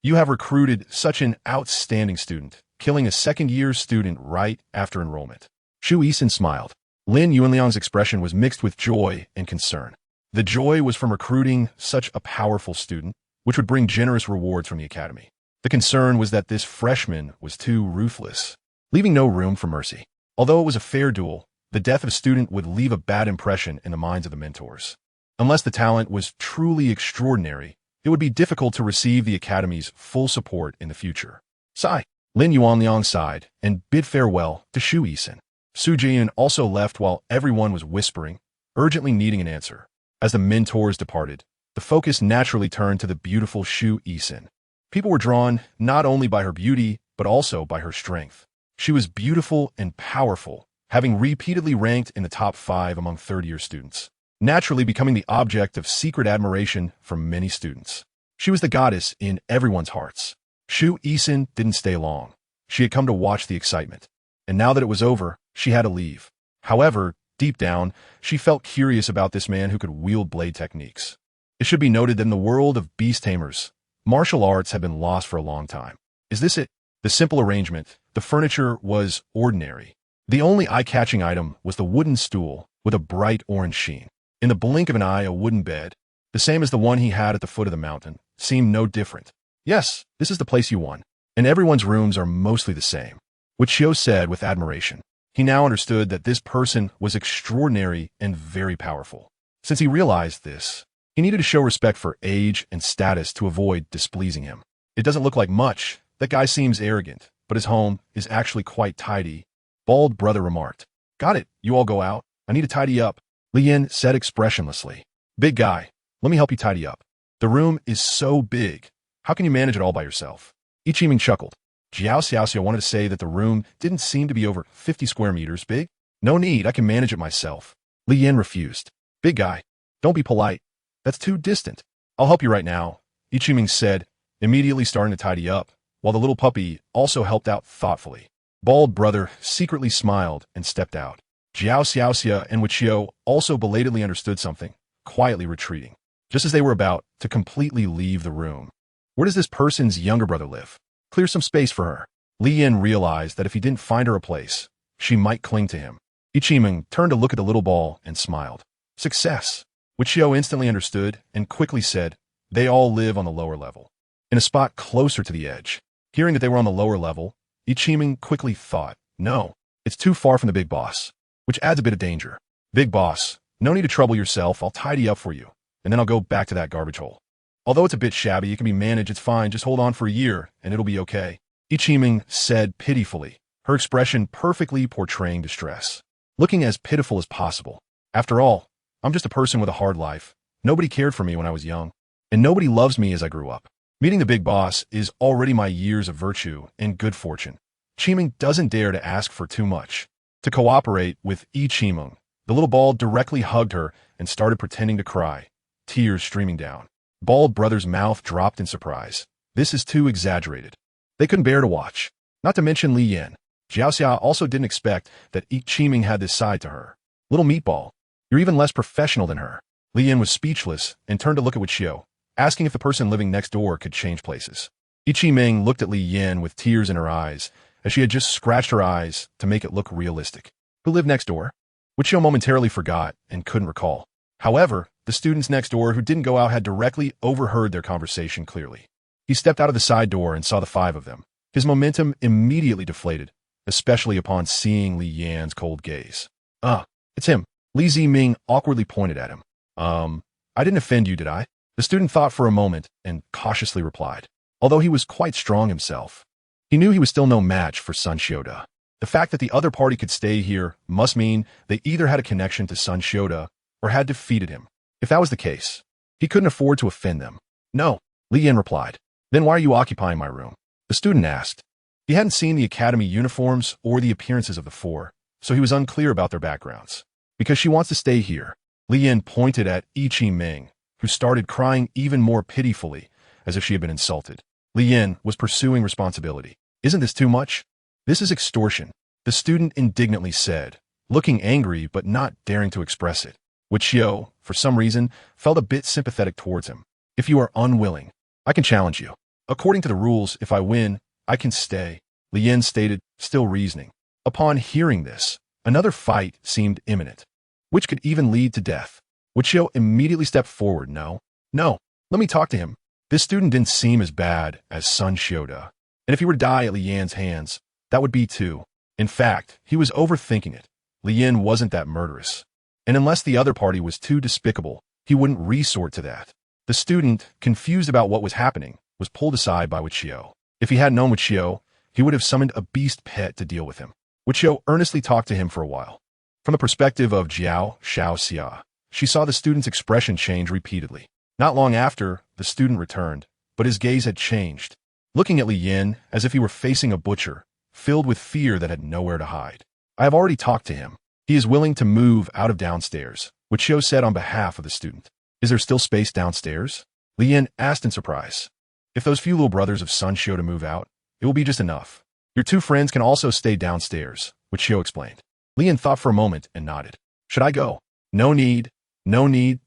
You have recruited such an outstanding student, killing a second-year student right after enrollment. Shu Eason smiled. Lin Yuanliang's expression was mixed with joy and concern. The joy was from recruiting such a powerful student, which would bring generous rewards from the academy. The concern was that this freshman was too ruthless, leaving no room for mercy. Although it was a fair duel, the death of a student would leave a bad impression in the minds of the mentors. Unless the talent was truly extraordinary, it would be difficult to receive the academy's full support in the future. Sigh. Lin Yuanliang sighed and bid farewell to Shu Eason. Su Jian also left while everyone was whispering, urgently needing an answer. As the mentors departed, the focus naturally turned to the beautiful Shu Eason. People were drawn not only by her beauty, but also by her strength. She was beautiful and powerful, having repeatedly ranked in the top 5 among third-year students, naturally becoming the object of secret admiration from many students. She was the goddess in everyone's hearts. Shu Eason didn't stay long. She had come to watch the excitement, and now that it was over, she had to leave. However, deep down, she felt curious about this man who could wield blade techniques. It should be noted that in the world of beast tamers, martial arts have been lost for a long time. Is this it? The simple arrangement, the furniture was ordinary. The only eye-catching item was the wooden stool with a bright orange sheen. In the blink of an eye, a wooden bed, the same as the one he had at the foot of the mountain, seemed no different. Yes, this is the place you want, and everyone's rooms are mostly the same, which Xiao said with admiration. He now understood that this person was extraordinary and very powerful. Since he realized this, he needed to show respect for age and status to avoid displeasing him. It doesn't look like much. That guy seems arrogant, but his home is actually quite tidy. Bald brother remarked. Got it. You all go out. I need to tidy up. Li Yin said expressionlessly. Big guy, let me help you tidy up. The room is so big. How can you manage it all by yourself? Ichiming chuckled. Jiao Xiaoxia wanted to say that the room didn't seem to be over 50 square meters big. No need, I can manage it myself. Li Yin refused. Big guy, don't be polite. That's too distant. I'll help you right now, Ichiming said, immediately starting to tidy up, while the little puppy also helped out thoughtfully. Bald brother secretly smiled and stepped out. Jiao Xiaoxia and Wichio also belatedly understood something, quietly retreating, just as they were about to completely leave the room. Where does this person's younger brother live? Clear some space for her. Li Yin realized that if he didn't find her a place, she might cling to him. Ichiming turned to look at the little ball and smiled. Success! Wichio instantly understood and quickly said, They all live on the lower level, in a spot closer to the edge. Hearing that they were on the lower level, Ichiming quickly thought, no, it's too far from the big boss, which adds a bit of danger. Big boss, no need to trouble yourself, I'll tidy up for you, and then I'll go back to that garbage hole. Although it's a bit shabby, it can be managed, it's fine, just hold on for a year, and it'll be okay. Ichiming said pitifully, her expression perfectly portraying distress, looking as pitiful as possible. After all, I'm just a person with a hard life. Nobody cared for me when I was young, and nobody loves me as I grew up. Meeting the big boss is already my years of virtue and good fortune. Chiming doesn't dare to ask for too much. To cooperate with Ichiming, the little ball directly hugged her and started pretending to cry, tears streaming down. Bald brother's mouth dropped in surprise. This is too exaggerated. They couldn't bear to watch. Not to mention Li Yan. Jiaoxia also didn't expect that Ichiming had this side to her. Little meatball, you're even less professional than her. Li Yan was speechless and turned to look at Wichio, asking if the person living next door could change places. Ichiming looked at Li Yan with tears in her eyes, as she had just scratched her eyes to make it look realistic. Who lived next door? Wichio momentarily forgot and couldn't recall. However, the students next door who didn't go out had directly overheard their conversation clearly. He stepped out of the side door and saw the five of them. His momentum immediately deflated, especially upon seeing Li Yan's cold gaze. It's him. Li Ziming awkwardly pointed at him. I didn't offend you, did I? The student thought for a moment and cautiously replied. Although he was quite strong himself, he knew he was still no match for Sun Shioda. The fact that the other party could stay here must mean they either had a connection to Sun Shioda or had defeated him. If that was the case, he couldn't afford to offend them. No, Li Yan replied. Then why are you occupying my room? The student asked. He hadn't seen the academy uniforms or the appearances of the four, so he was unclear about their backgrounds. Because she wants to stay here. Li Yan pointed at Ichiming, who started crying even more pitifully, as if she had been insulted. Li Yan was pursuing responsibility. Isn't this too much? This is extortion, the student indignantly said, looking angry but not daring to express it. Wichio, for some reason, felt a bit sympathetic towards him. If you are unwilling, I can challenge you. According to the rules, if I win, I can stay, Li Yan stated, still reasoning. Upon hearing this, another fight seemed imminent, which could even lead to death. Wichio immediately stepped forward. No, let me talk to him. This student didn't seem as bad as Sun Shioda, and if he were to die at Li Yan's hands, that would be too. In fact, he was overthinking it. Li Yan wasn't that murderous, and unless the other party was too despicable, he wouldn't resort to that. The student, confused about what was happening, was pulled aside by Wichio. If he had known Wichio, he would have summoned a beast pet to deal with him. Wichio earnestly talked to him for a while. From the perspective of Jiao Shaoxia, she saw the student's expression change repeatedly. Not long after, the student returned, but his gaze had changed, looking at Li Yan as if he were facing a butcher, filled with fear that had nowhere to hide. I have already talked to him. He is willing to move out of downstairs, Wichio said on behalf of the student. Is there still space downstairs? Li Yan asked in surprise. If those few little brothers of Sun Shioda move out, it will be just enough. Your two friends can also stay downstairs, Wichio explained. Li Yan thought for a moment and nodded. Should I go? No need,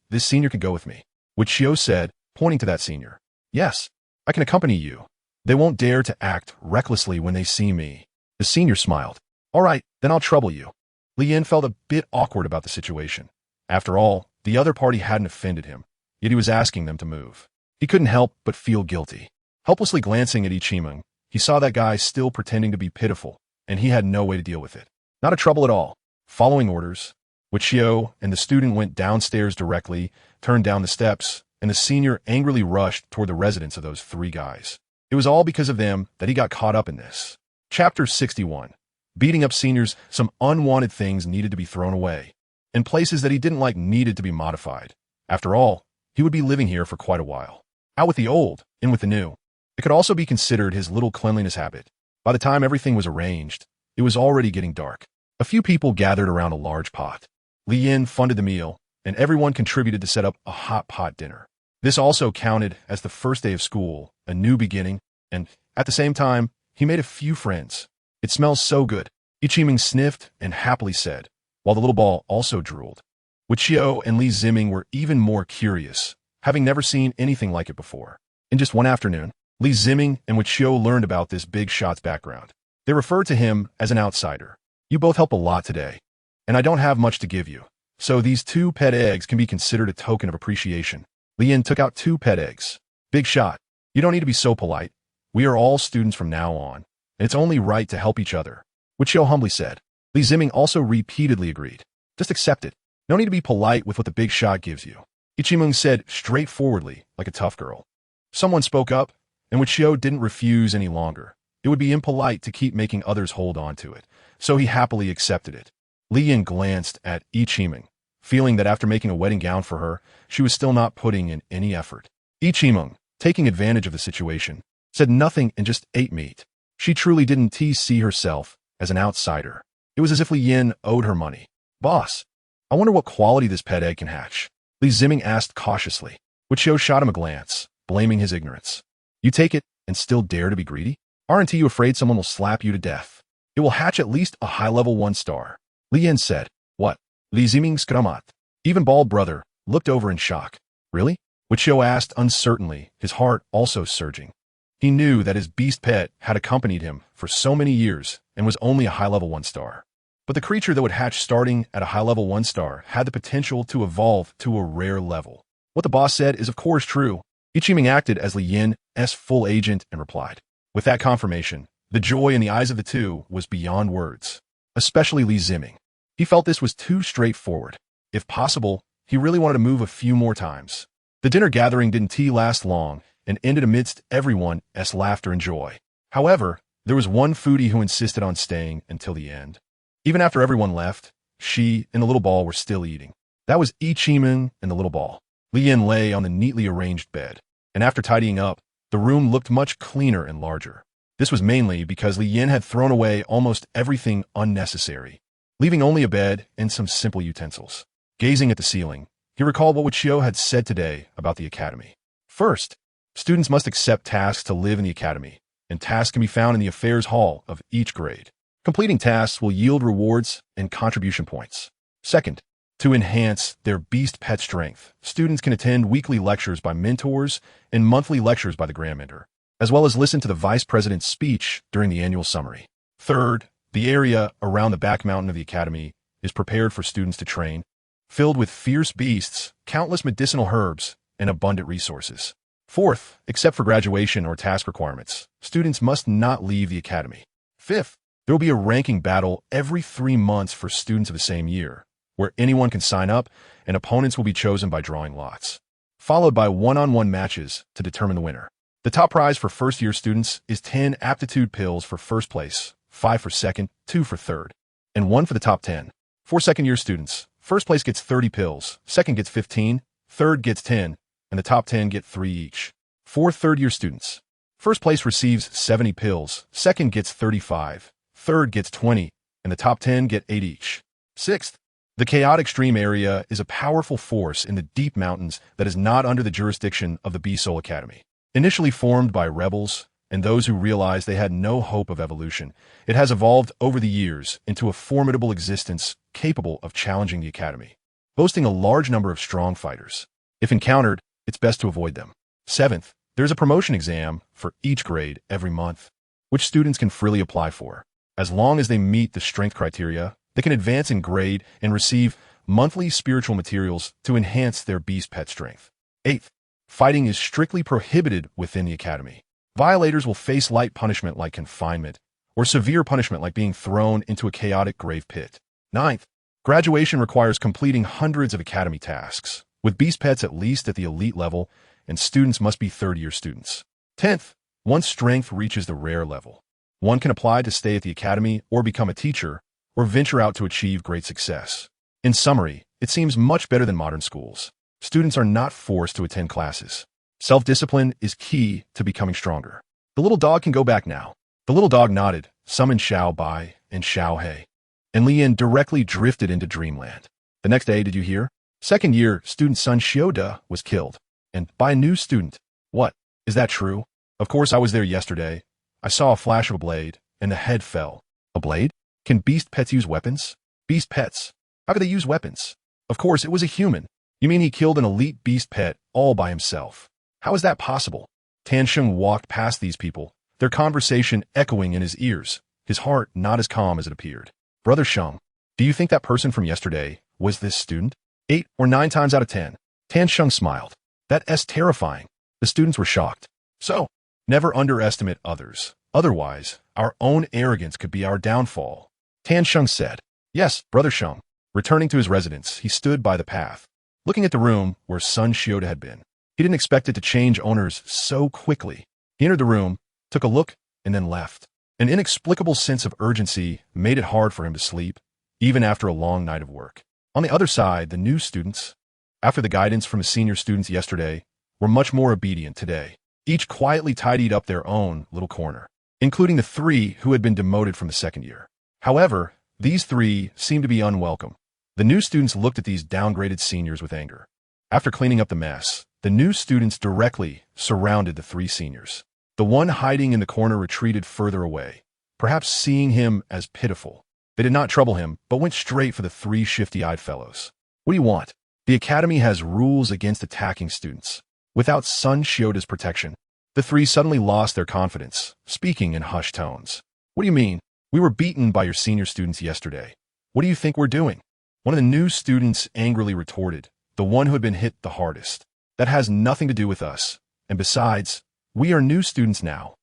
this senior can go with me, Wichio said, pointing to that senior. Yes, I can accompany you. They won't dare to act recklessly when they see me. The senior smiled. All right, then I'll trouble you. Li Yan felt a bit awkward about the situation. After all, the other party hadn't offended him, yet he was asking them to move. He couldn't help but feel guilty. Helplessly glancing at Ichiming, he saw that guy still pretending to be pitiful, and he had no way to deal with it. Not a trouble at all. Following orders, Wichio and the student went downstairs directly, turned down the steps, and the senior angrily rushed toward the residence of those three guys. It was all because of them that he got caught up in this. Chapter 61. Beating up seniors, some unwanted things needed to be thrown away, and places that he didn't like needed to be modified. After all, he would be living here for quite a while. Out with the old, in with the new. It could also be considered his little cleanliness habit. By the time everything was arranged, it was already getting dark. A few people gathered around a large pot. Li Yan funded the meal, and everyone contributed to set up a hot pot dinner. This also counted as the first day of school, a new beginning, and, at the same time, he made a few friends. It smells so good, Ichiming sniffed and happily said, while the little ball also drooled. Wichio and Li Ziming were even more curious, having never seen anything like it before. In just one afternoon, Li Ziming and Wichio learned about this big shot's background. They referred to him as an outsider. You both help a lot today, and I don't have much to give you, so these two pet eggs can be considered a token of appreciation. Lian took out 2 pet eggs. Big shot. You don't need to be so polite. We are all students from now on, and it's only right to help each other, Wichio humbly said. Li Ziming also repeatedly agreed. Just accept it. No need to be polite with what the big shot gives you, Ichimung said straightforwardly, like a tough girl. Someone spoke up, and Wichio didn't refuse any longer. It would be impolite to keep making others hold on to it, so he happily accepted it. Lian glanced at Ichimung, feeling that after making a wedding gown for her, she was still not putting in any effort. Ichimung, taking advantage of the situation, said nothing and just ate meat. She truly didn't see herself as an outsider. It was as if Li Yin owed her money. Boss, I wonder what quality this pet egg can hatch, Li Ziming asked cautiously. Wichio shot him a glance, blaming his ignorance. You take it and still dare to be greedy? Aren't you afraid someone will slap you to death? It will hatch at least a high-level 1-star. Li Yin said. What? Li Ziming's Kramat. Even bald brother looked over in shock. Really? Wichio asked uncertainly, his heart also surging. He knew that his beast pet had accompanied him for so many years and was only a high-level 1-star. But the creature that would hatch starting at a high-level 1-star had the potential to evolve to a rare level. What the boss said is of course true. Ichiming acted as Li Yin's full agent and replied. With that confirmation, the joy in the eyes of the two was beyond words, especially Li Ziming. He felt this was too straightforward. If possible, he really wanted to move a few more times. The dinner gathering didn't last long and ended amidst everyone's laughter and joy. However, there was one foodie who insisted on staying until the end. Even after everyone left, she and the little ball were still eating. That was Ichiming and the little ball. Li Yin lay on the neatly arranged bed, and after tidying up, the room looked much cleaner and larger. This was mainly because Li Yin had thrown away almost everything unnecessary, leaving only a bed and some simple utensils. Gazing at the ceiling, he recalled what Wichio had said today about the academy. First, students must accept tasks to live in the academy, and tasks can be found in the affairs hall of each grade. Completing tasks will yield rewards and contribution points. Second, to enhance their beast pet strength, students can attend weekly lectures by mentors and monthly lectures by the Grand Mentor, as well as listen to the Vice President's speech during the annual summary. Third, the area around the back mountain of the academy is prepared for students to train, filled with fierce beasts, countless medicinal herbs, and abundant resources. Fourth, except for graduation or task requirements, students must not leave the academy. Fifth, there will be a ranking battle every 3 months for students of the same year, where anyone can sign up and opponents will be chosen by drawing lots, followed by one-on-one matches to determine the winner. The top prize for first-year students is 10 aptitude pills for first place, 5 for second, 2 for third, and 1 for the top 10. For second-year students, first place gets 30 pills, second gets 15, third gets 10, and the top 10 get 3 each. For third-year students, first place receives 70 pills, second gets 35, third gets 20, and the top 10 get 8 each. Sixth, the chaotic stream area is a powerful force in the deep mountains that is not under the jurisdiction of the Bee Soul Academy. Initially formed by rebels and those who realized they had no hope of evolution, it has evolved over the years into a formidable existence capable of challenging the academy, boasting a large number of strong fighters. If encountered, it's best to avoid them. Seventh, there's a promotion exam for each grade every month, which students can freely apply for. As long as they meet the strength criteria, they can advance in grade and receive monthly spiritual materials to enhance their beast pet strength. Eighth, fighting is strictly prohibited within the academy. Violators will face light punishment like confinement, or severe punishment like being thrown into a chaotic grave pit. Ninth, graduation requires completing hundreds of academy tasks, with beast pets at least at the elite level, and students must be third-year students. 10th, once strength reaches the rare level, one can apply to stay at the academy or become a teacher, or venture out to achieve great success. In summary, it seems much better than modern schools. Students are not forced to attend classes. Self-discipline is key to becoming stronger. The little dog can go back now. The little dog nodded, summoned Xiao Bai and Xiao He, and Li Yin directly drifted into dreamland. The next day, did you hear? Second year, student Sun Xiuda was killed. And by a new student. What? Is that true? Of course, I was there yesterday. I saw a flash of a blade, and the head fell. A blade? Can beast pets use weapons? Beast pets? How could they use weapons? Of course, it was a human. You mean he killed an elite beast pet all by himself? How is that possible? Tan Sheng walked past these people, their conversation echoing in his ears, his heart not as calm as it appeared. Brother Sheng, do you think that person from yesterday was this student? 8 or 9 times out of 10. Tan Sheng smiled. That's terrifying. The students were shocked. So, never underestimate others. Otherwise, our own arrogance could be our downfall. Tan Sheng said. Yes, Brother Sheng. Returning to his residence, he stood by the path, looking at the room where Sun Shioda had been. He didn't expect it to change owners so quickly. He entered the room, took a look, and then left. An inexplicable sense of urgency made it hard for him to sleep, even after a long night of work. On the other side, the new students, after the guidance from his senior students yesterday, were much more obedient today. Each quietly tidied up their own little corner, including the 3 who had been demoted from the second year. However, these 3 seemed to be unwelcome. The new students looked at these downgraded seniors with anger. After cleaning up the mess, the new students directly surrounded the 3 seniors. The one hiding in the corner retreated further away, perhaps seeing him as pitiful. They did not trouble him, but went straight for the 3 shifty-eyed fellows. What do you want? The academy has rules against attacking students. Without Sun Shioda's protection, the 3 suddenly lost their confidence, speaking in hushed tones. What do you mean? We were beaten by your senior students yesterday. What do you think we're doing? One of the new students angrily retorted, the one who had been hit the hardest. That has nothing to do with us. And besides, we are new students now.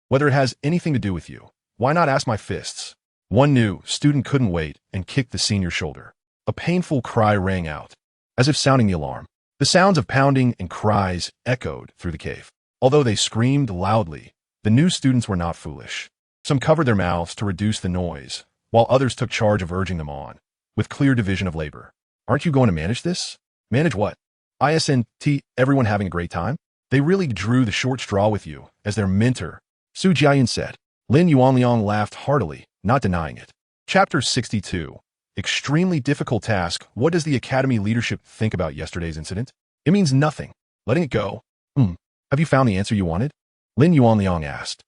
Whether it has anything to do with you, why not ask my fists? One new student couldn't wait and kicked the senior's shoulder. A painful cry rang out, as if sounding the alarm. The sounds of pounding and cries echoed through the cave. Although they screamed loudly, the new students were not foolish. Some covered their mouths to reduce the noise, while others took charge of urging them on, with clear division of labor. Aren't you going to manage this? Manage what? ISNT, everyone having a great time? They really drew the short straw with you, as their mentor, Su Jiayan said. Lin Yuanliang laughed heartily, not denying it. Chapter 62. Extremely difficult task. What does the academy leadership think about yesterday's incident? It means nothing. Letting it go. Have you found the answer you wanted? Lin Yuanliang asked.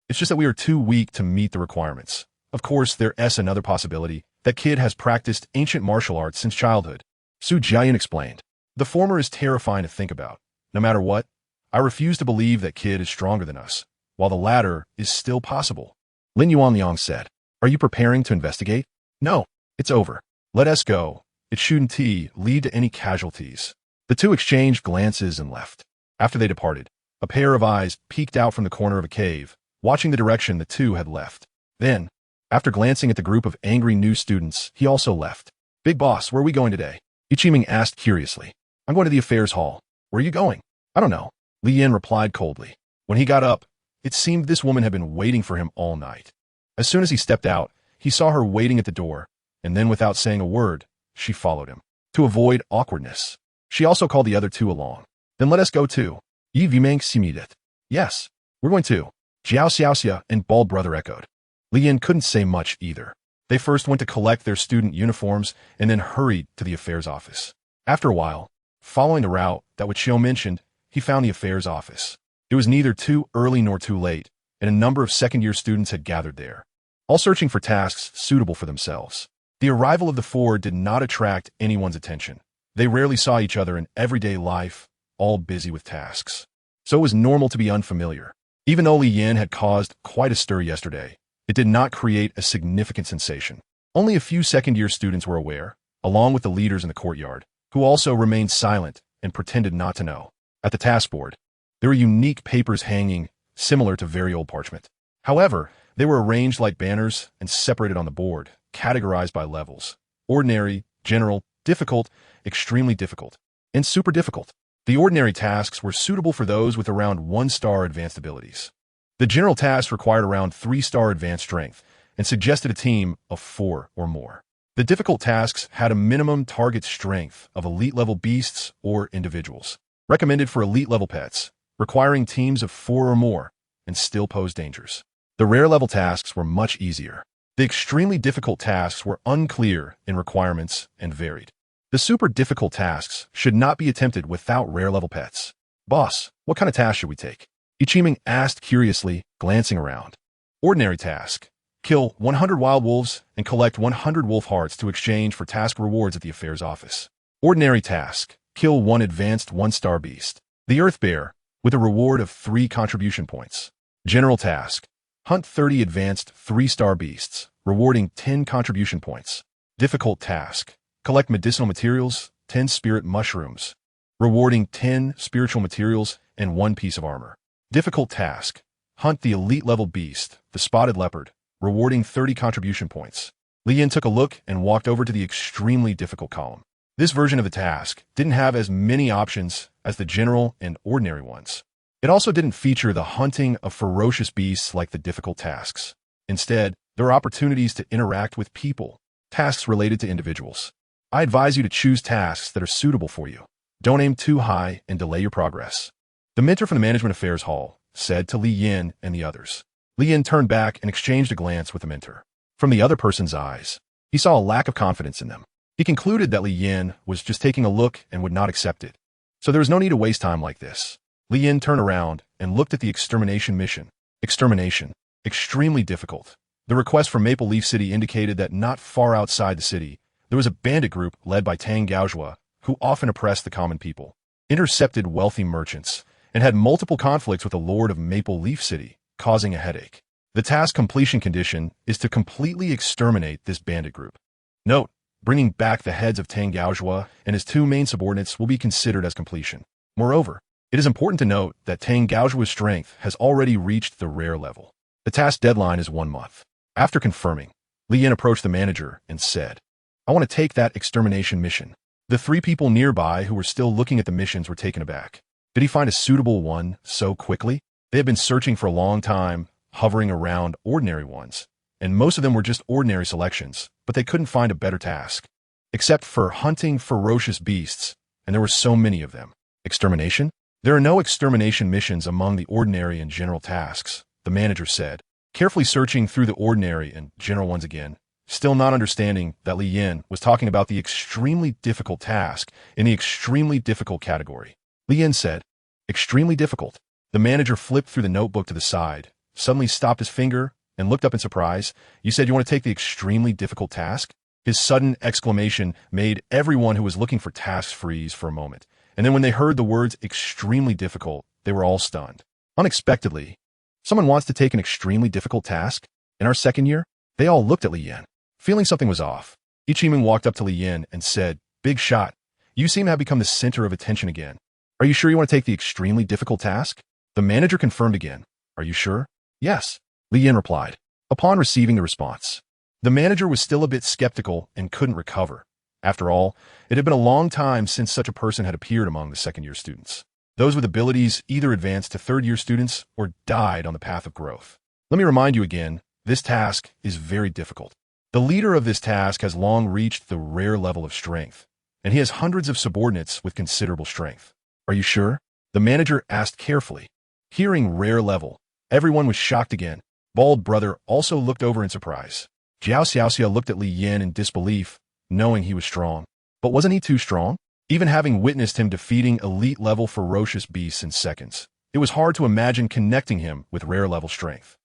It's just that we are too weak to meet the requirements. Of course, there's another possibility. That kid has practiced ancient martial arts since childhood. Su Jiayan explained. The former is terrifying to think about. No matter what, I refuse to believe that kid is stronger than us, while the latter is still possible. Lin Yuanliang said. Are you preparing to investigate? No, it's over. Let us go. It shouldn't lead to any casualties. The 2 exchanged glances and left. After they departed, a pair of eyes peeked out from the corner of a cave, watching the direction the 2 had left. Then, after glancing at the group of angry new students, he also left. Big boss, where are we going today? Ichiming asked curiously. I'm going to the affairs hall. Where are you going? I don't know. Li Yin replied coldly. When he got up, it seemed this woman had been waiting for him all night. As soon as he stepped out, he saw her waiting at the door, and then without saying a word, she followed him. To avoid awkwardness, she also called the other 2 along. Then let us go too. Yi Vimang Simidet. Yes, we're going too. Jiao Xiaoxia and Bald Brother echoed. Li Yin couldn't say much either. They first went to collect their student uniforms and then hurried to the affairs office. After a while, following the route that Xiao mentioned, he found the affairs office. It was neither too early nor too late, and a number of second-year students had gathered there, all searching for tasks suitable for themselves. The arrival of the 4 did not attract anyone's attention. They rarely saw each other in everyday life, all busy with tasks. So it was normal to be unfamiliar. Even though Li Yin had caused quite a stir yesterday, it did not create a significant sensation. Only a few second-year students were aware, along with the leaders in the courtyard, who also remained silent and pretended not to know. At the task board, there were unique papers hanging, similar to very old parchment. However, they were arranged like banners and separated on the board, categorized by levels. Ordinary, general, difficult, extremely difficult, and super difficult. The ordinary tasks were suitable for those with around 1-star advanced abilities. The general tasks required around 3-star advanced strength and suggested a team of 4 or more. The difficult tasks had a minimum target strength of elite-level beasts or individuals, recommended for elite-level pets, requiring teams of 4 or more, and still pose dangers. The rare-level tasks were much easier. The extremely difficult tasks were unclear in requirements and varied. The super difficult tasks should not be attempted without rare-level pets. Boss, what kind of task should we take? Ichiming asked curiously, glancing around. Ordinary task. Kill 100 wild wolves and collect 100 wolf hearts to exchange for task rewards at the affairs office. Ordinary task. Kill 1 advanced 1-star beast, the Earth Bear, with a reward of 3 contribution points. General task. Hunt 30 advanced 3-star beasts, rewarding 10 contribution points. Difficult task. Collect medicinal materials, 10 spirit mushrooms, rewarding 10 spiritual materials and 1 piece of armor. Difficult task. Hunt the elite-level beast, the spotted leopard, rewarding 30 contribution points. Li Yin took a look and walked over to the extremely difficult column. This version of the task didn't have as many options as the general and ordinary ones. It also didn't feature the hunting of ferocious beasts like the difficult tasks. Instead, there are opportunities to interact with people, tasks related to individuals. I advise you to choose tasks that are suitable for you. Don't aim too high and delay your progress. The mentor from the Management Affairs Hall said to Li Yin and the others. Li Yin turned back and exchanged a glance with the mentor. From the other person's eyes, he saw a lack of confidence in them. He concluded that Li Yin was just taking a look and would not accept it. So there was no need to waste time like this. Li Yin turned around and looked at the extermination mission. Extermination. Extremely difficult. The request from Maple Leaf City indicated that not far outside the city, there was a bandit group led by Tang Gaozhua, who often oppressed the common people, intercepted wealthy merchants, and had multiple conflicts with the Lord of Maple Leaf City, causing a headache. The task completion condition is to completely exterminate this bandit group. Note, bringing back the heads of Tang Gaozhua and his 2 main subordinates will be considered as completion. Moreover, it is important to note that Tang Gaozhua's strength has already reached the rare level. The task deadline is 1 month. After confirming, Li Yin approached the manager and said, I want to take that extermination mission. The 3 people nearby who were still looking at the missions were taken aback. Did he find a suitable one so quickly? They had been searching for a long time, hovering around ordinary ones, and most of them were just ordinary selections, but they couldn't find a better task. Except for hunting ferocious beasts, and there were so many of them. Extermination? There are no extermination missions among the ordinary and general tasks, the manager said, carefully searching through the ordinary and general ones again, still not understanding that Li Yin was talking about the extremely difficult task in the extremely difficult category. Li Yin said, extremely difficult. The manager flipped through the notebook to the side, suddenly stopped his finger, and looked up in surprise. You said you want to take the extremely difficult task? His sudden exclamation made everyone who was looking for tasks freeze for a moment, and then when they heard the words extremely difficult, they were all stunned. Unexpectedly, someone wants to take an extremely difficult task? In our second year? They all looked at Li Yin, feeling something was off. Ichiming walked up to Li Yin and said, Big shot, you seem to have become the center of attention again. Are you sure you want to take the extremely difficult task? The manager confirmed again. Are you sure? Yes, Li Yin replied. Upon receiving the response, the manager was still a bit skeptical and couldn't recover. After all, it had been a long time since such a person had appeared among the second-year students. Those with abilities either advanced to third-year students or died on the path of growth. Let me remind you again, this task is very difficult. The leader of this task has long reached the rare level of strength, and he has hundreds of subordinates with considerable strength. Are you sure? The manager asked carefully. Hearing rare level, everyone was shocked again. Bald Brother also looked over in surprise. Jiao Xiaoxia looked at Li Yin in disbelief, knowing he was strong. But wasn't he too strong? Even having witnessed him defeating elite-level ferocious beasts in seconds, it was hard to imagine connecting him with rare-level strength.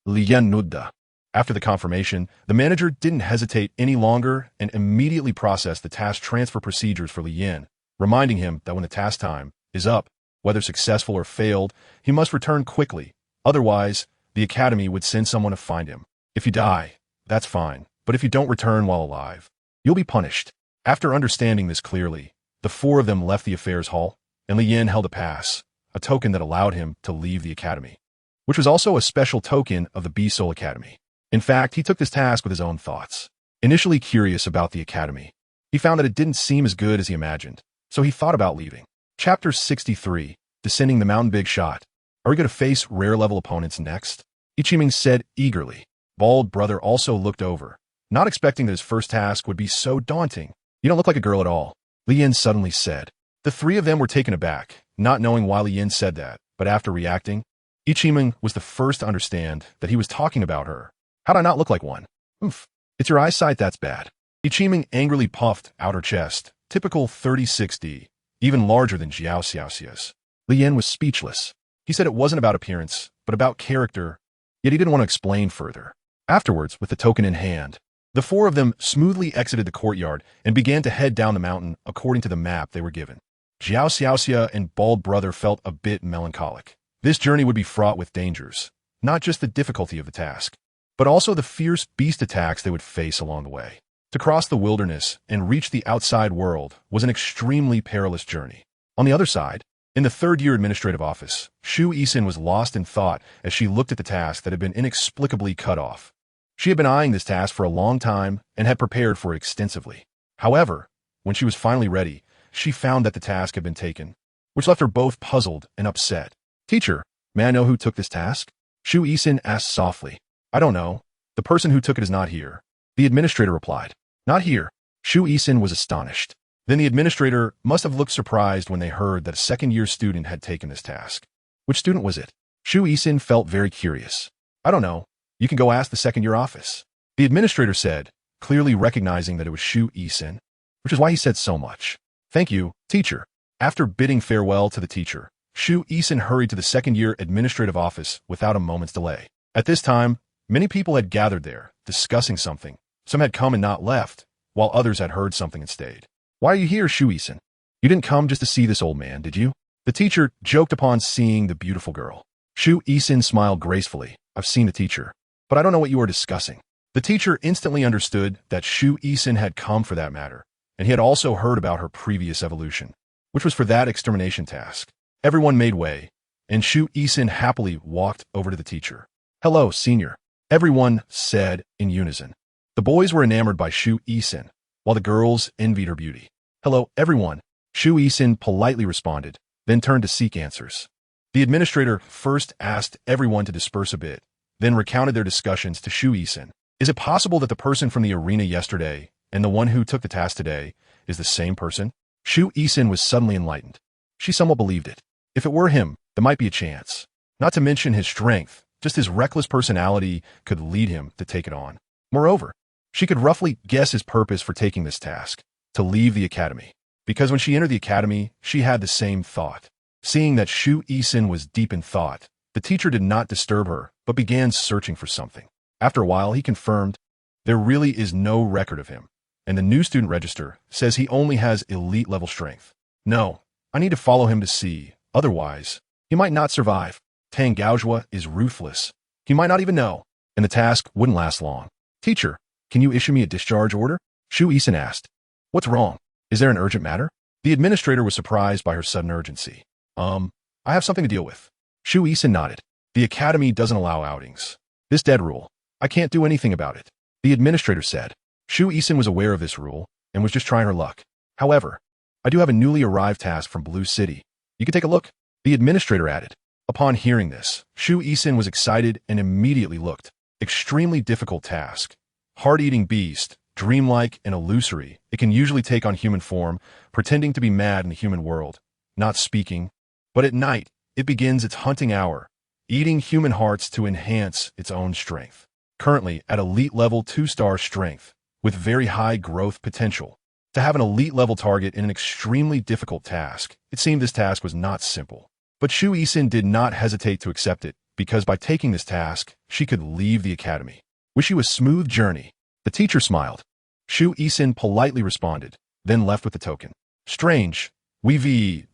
Li Yin nudda. After the confirmation, the manager didn't hesitate any longer and immediately processed the task transfer procedures for Li Yin, reminding him that when the task time is up, whether successful or failed, he must return quickly. Otherwise, the academy would send someone to find him. If you die, that's fine, but if you don't return while alive, you'll be punished. After understanding this clearly, the 4 of them left the affairs hall, and Li Yin held a pass, a token that allowed him to leave the academy, which was also a special token of the Beast Soul Academy. In fact, he took this task with his own thoughts. Initially curious about the academy, he found that it didn't seem as good as he imagined, so he thought about leaving. Chapter 63, Descending the Mountain. Big shot. Are we going to face rare-level opponents next? Ichiming said eagerly. Bald Brother also looked over, not expecting that his first task would be so daunting. You don't look like a girl at all, Li Yin suddenly said. The 3 of them were taken aback, not knowing why Li Yin said that, but after reacting, Ichiming was the first to understand that he was talking about her. How'd I not look like one? Oof. It's your eyesight that's bad. Ichiming angrily puffed out her chest, typical 36D, even larger than Jiao Xiaoxia's. Li Yin was speechless. He said it wasn't about appearance, but about character, yet he didn't want to explain further. Afterwards, with the token in hand, the 4 of them smoothly exited the courtyard and began to head down the mountain according to the map they were given. Jiao Xiaoxia and Bald Brother felt a bit melancholic. This journey would be fraught with dangers, not just the difficulty of the task, but also the fierce beast attacks they would face along the way. To cross the wilderness and reach the outside world was an extremely perilous journey. On the other side, in the third-year administrative office, Shu Isin was lost in thought as she looked at the task that had been inexplicably cut off. She had been eyeing this task for a long time and had prepared for it extensively. However, when she was finally ready, she found that the task had been taken, which left her both puzzled and upset. "Teacher, may I know who took this task?" Shu Isin asked softly. "I don't know. The person who took it is not here," the administrator replied. "Not here?" Shu Isin was astonished. Then the administrator must have looked surprised when they heard that a second-year student had taken this task. Which student was it? Shu Isin felt very curious. "I don't know. You can go ask the second-year office," the administrator said, clearly recognizing that it was Shu Isin, which is why he said so much. "Thank you, teacher." After bidding farewell to the teacher, Shu Isin hurried to the second-year administrative office without a moment's delay. At this time, many people had gathered there, discussing something. Some had come and not left, while others had heard something and stayed. "Why are you here, Shu Isin? You didn't come just to see this old man, did you?" The teacher joked upon seeing the beautiful girl. Shu Isin smiled gracefully. "I've seen the teacher, but I don't know what you are discussing." The teacher instantly understood that Shu Isin had come for that matter, and he had also heard about her previous evolution, which was for that extermination task. Everyone made way, and Shu Isin happily walked over to the teacher. "Hello, senior," everyone said in unison. The boys were enamored by Shu Isin, while the girls envied her beauty. "Hello, everyone," Shu Isin politely responded, then turned to seek answers. The administrator first asked everyone to disperse a bit, then recounted their discussions to Shu Isin. "Is it possible that the person from the arena yesterday and the one who took the task today is the same person?" Shu Isin was suddenly enlightened. She somewhat believed it. If it were him, there might be a chance. Not to mention his strength, just his reckless personality could lead him to take it on. Moreover, she could roughly guess his purpose for taking this task, to leave the academy. Because when she entered the academy, she had the same thought. Seeing that Shu Isin was deep in thought, the teacher did not disturb her, but began searching for something. After a while, he confirmed, there really is no record of him, and the new student register says he only has elite-level strength. No, I need to follow him to see, otherwise, he might not survive. Tang Gaozhua is ruthless. He might not even know, and the task wouldn't last long. "Teacher, can you issue me a discharge order?" Shu Isin asked. "What's wrong? Is there an urgent matter?" The administrator was surprised by her sudden urgency. I have something to deal with." Shu Isin nodded. "The academy doesn't allow outings. This dead rule. I can't do anything about it," the administrator said. Shu Isin was aware of this rule and was just trying her luck. "However, I do have a newly arrived task from Blue City. You can take a look," the administrator added. Upon hearing this, Shu Isin was excited and immediately looked. Extremely difficult task. Heart-eating beast, dreamlike and illusory, it can usually take on human form, pretending to be mad in the human world, not speaking. But at night, it begins its hunting hour, eating human hearts to enhance its own strength. Currently at elite level 2-star strength, with very high growth potential. To have an elite level target in an extremely difficult task, it seemed this task was not simple. But Shu Isin did not hesitate to accept it, because by taking this task, she could leave the academy. "Wish you a smooth journey." The teacher smiled. Shu Isin politely responded, then left with the token. "Strange, we've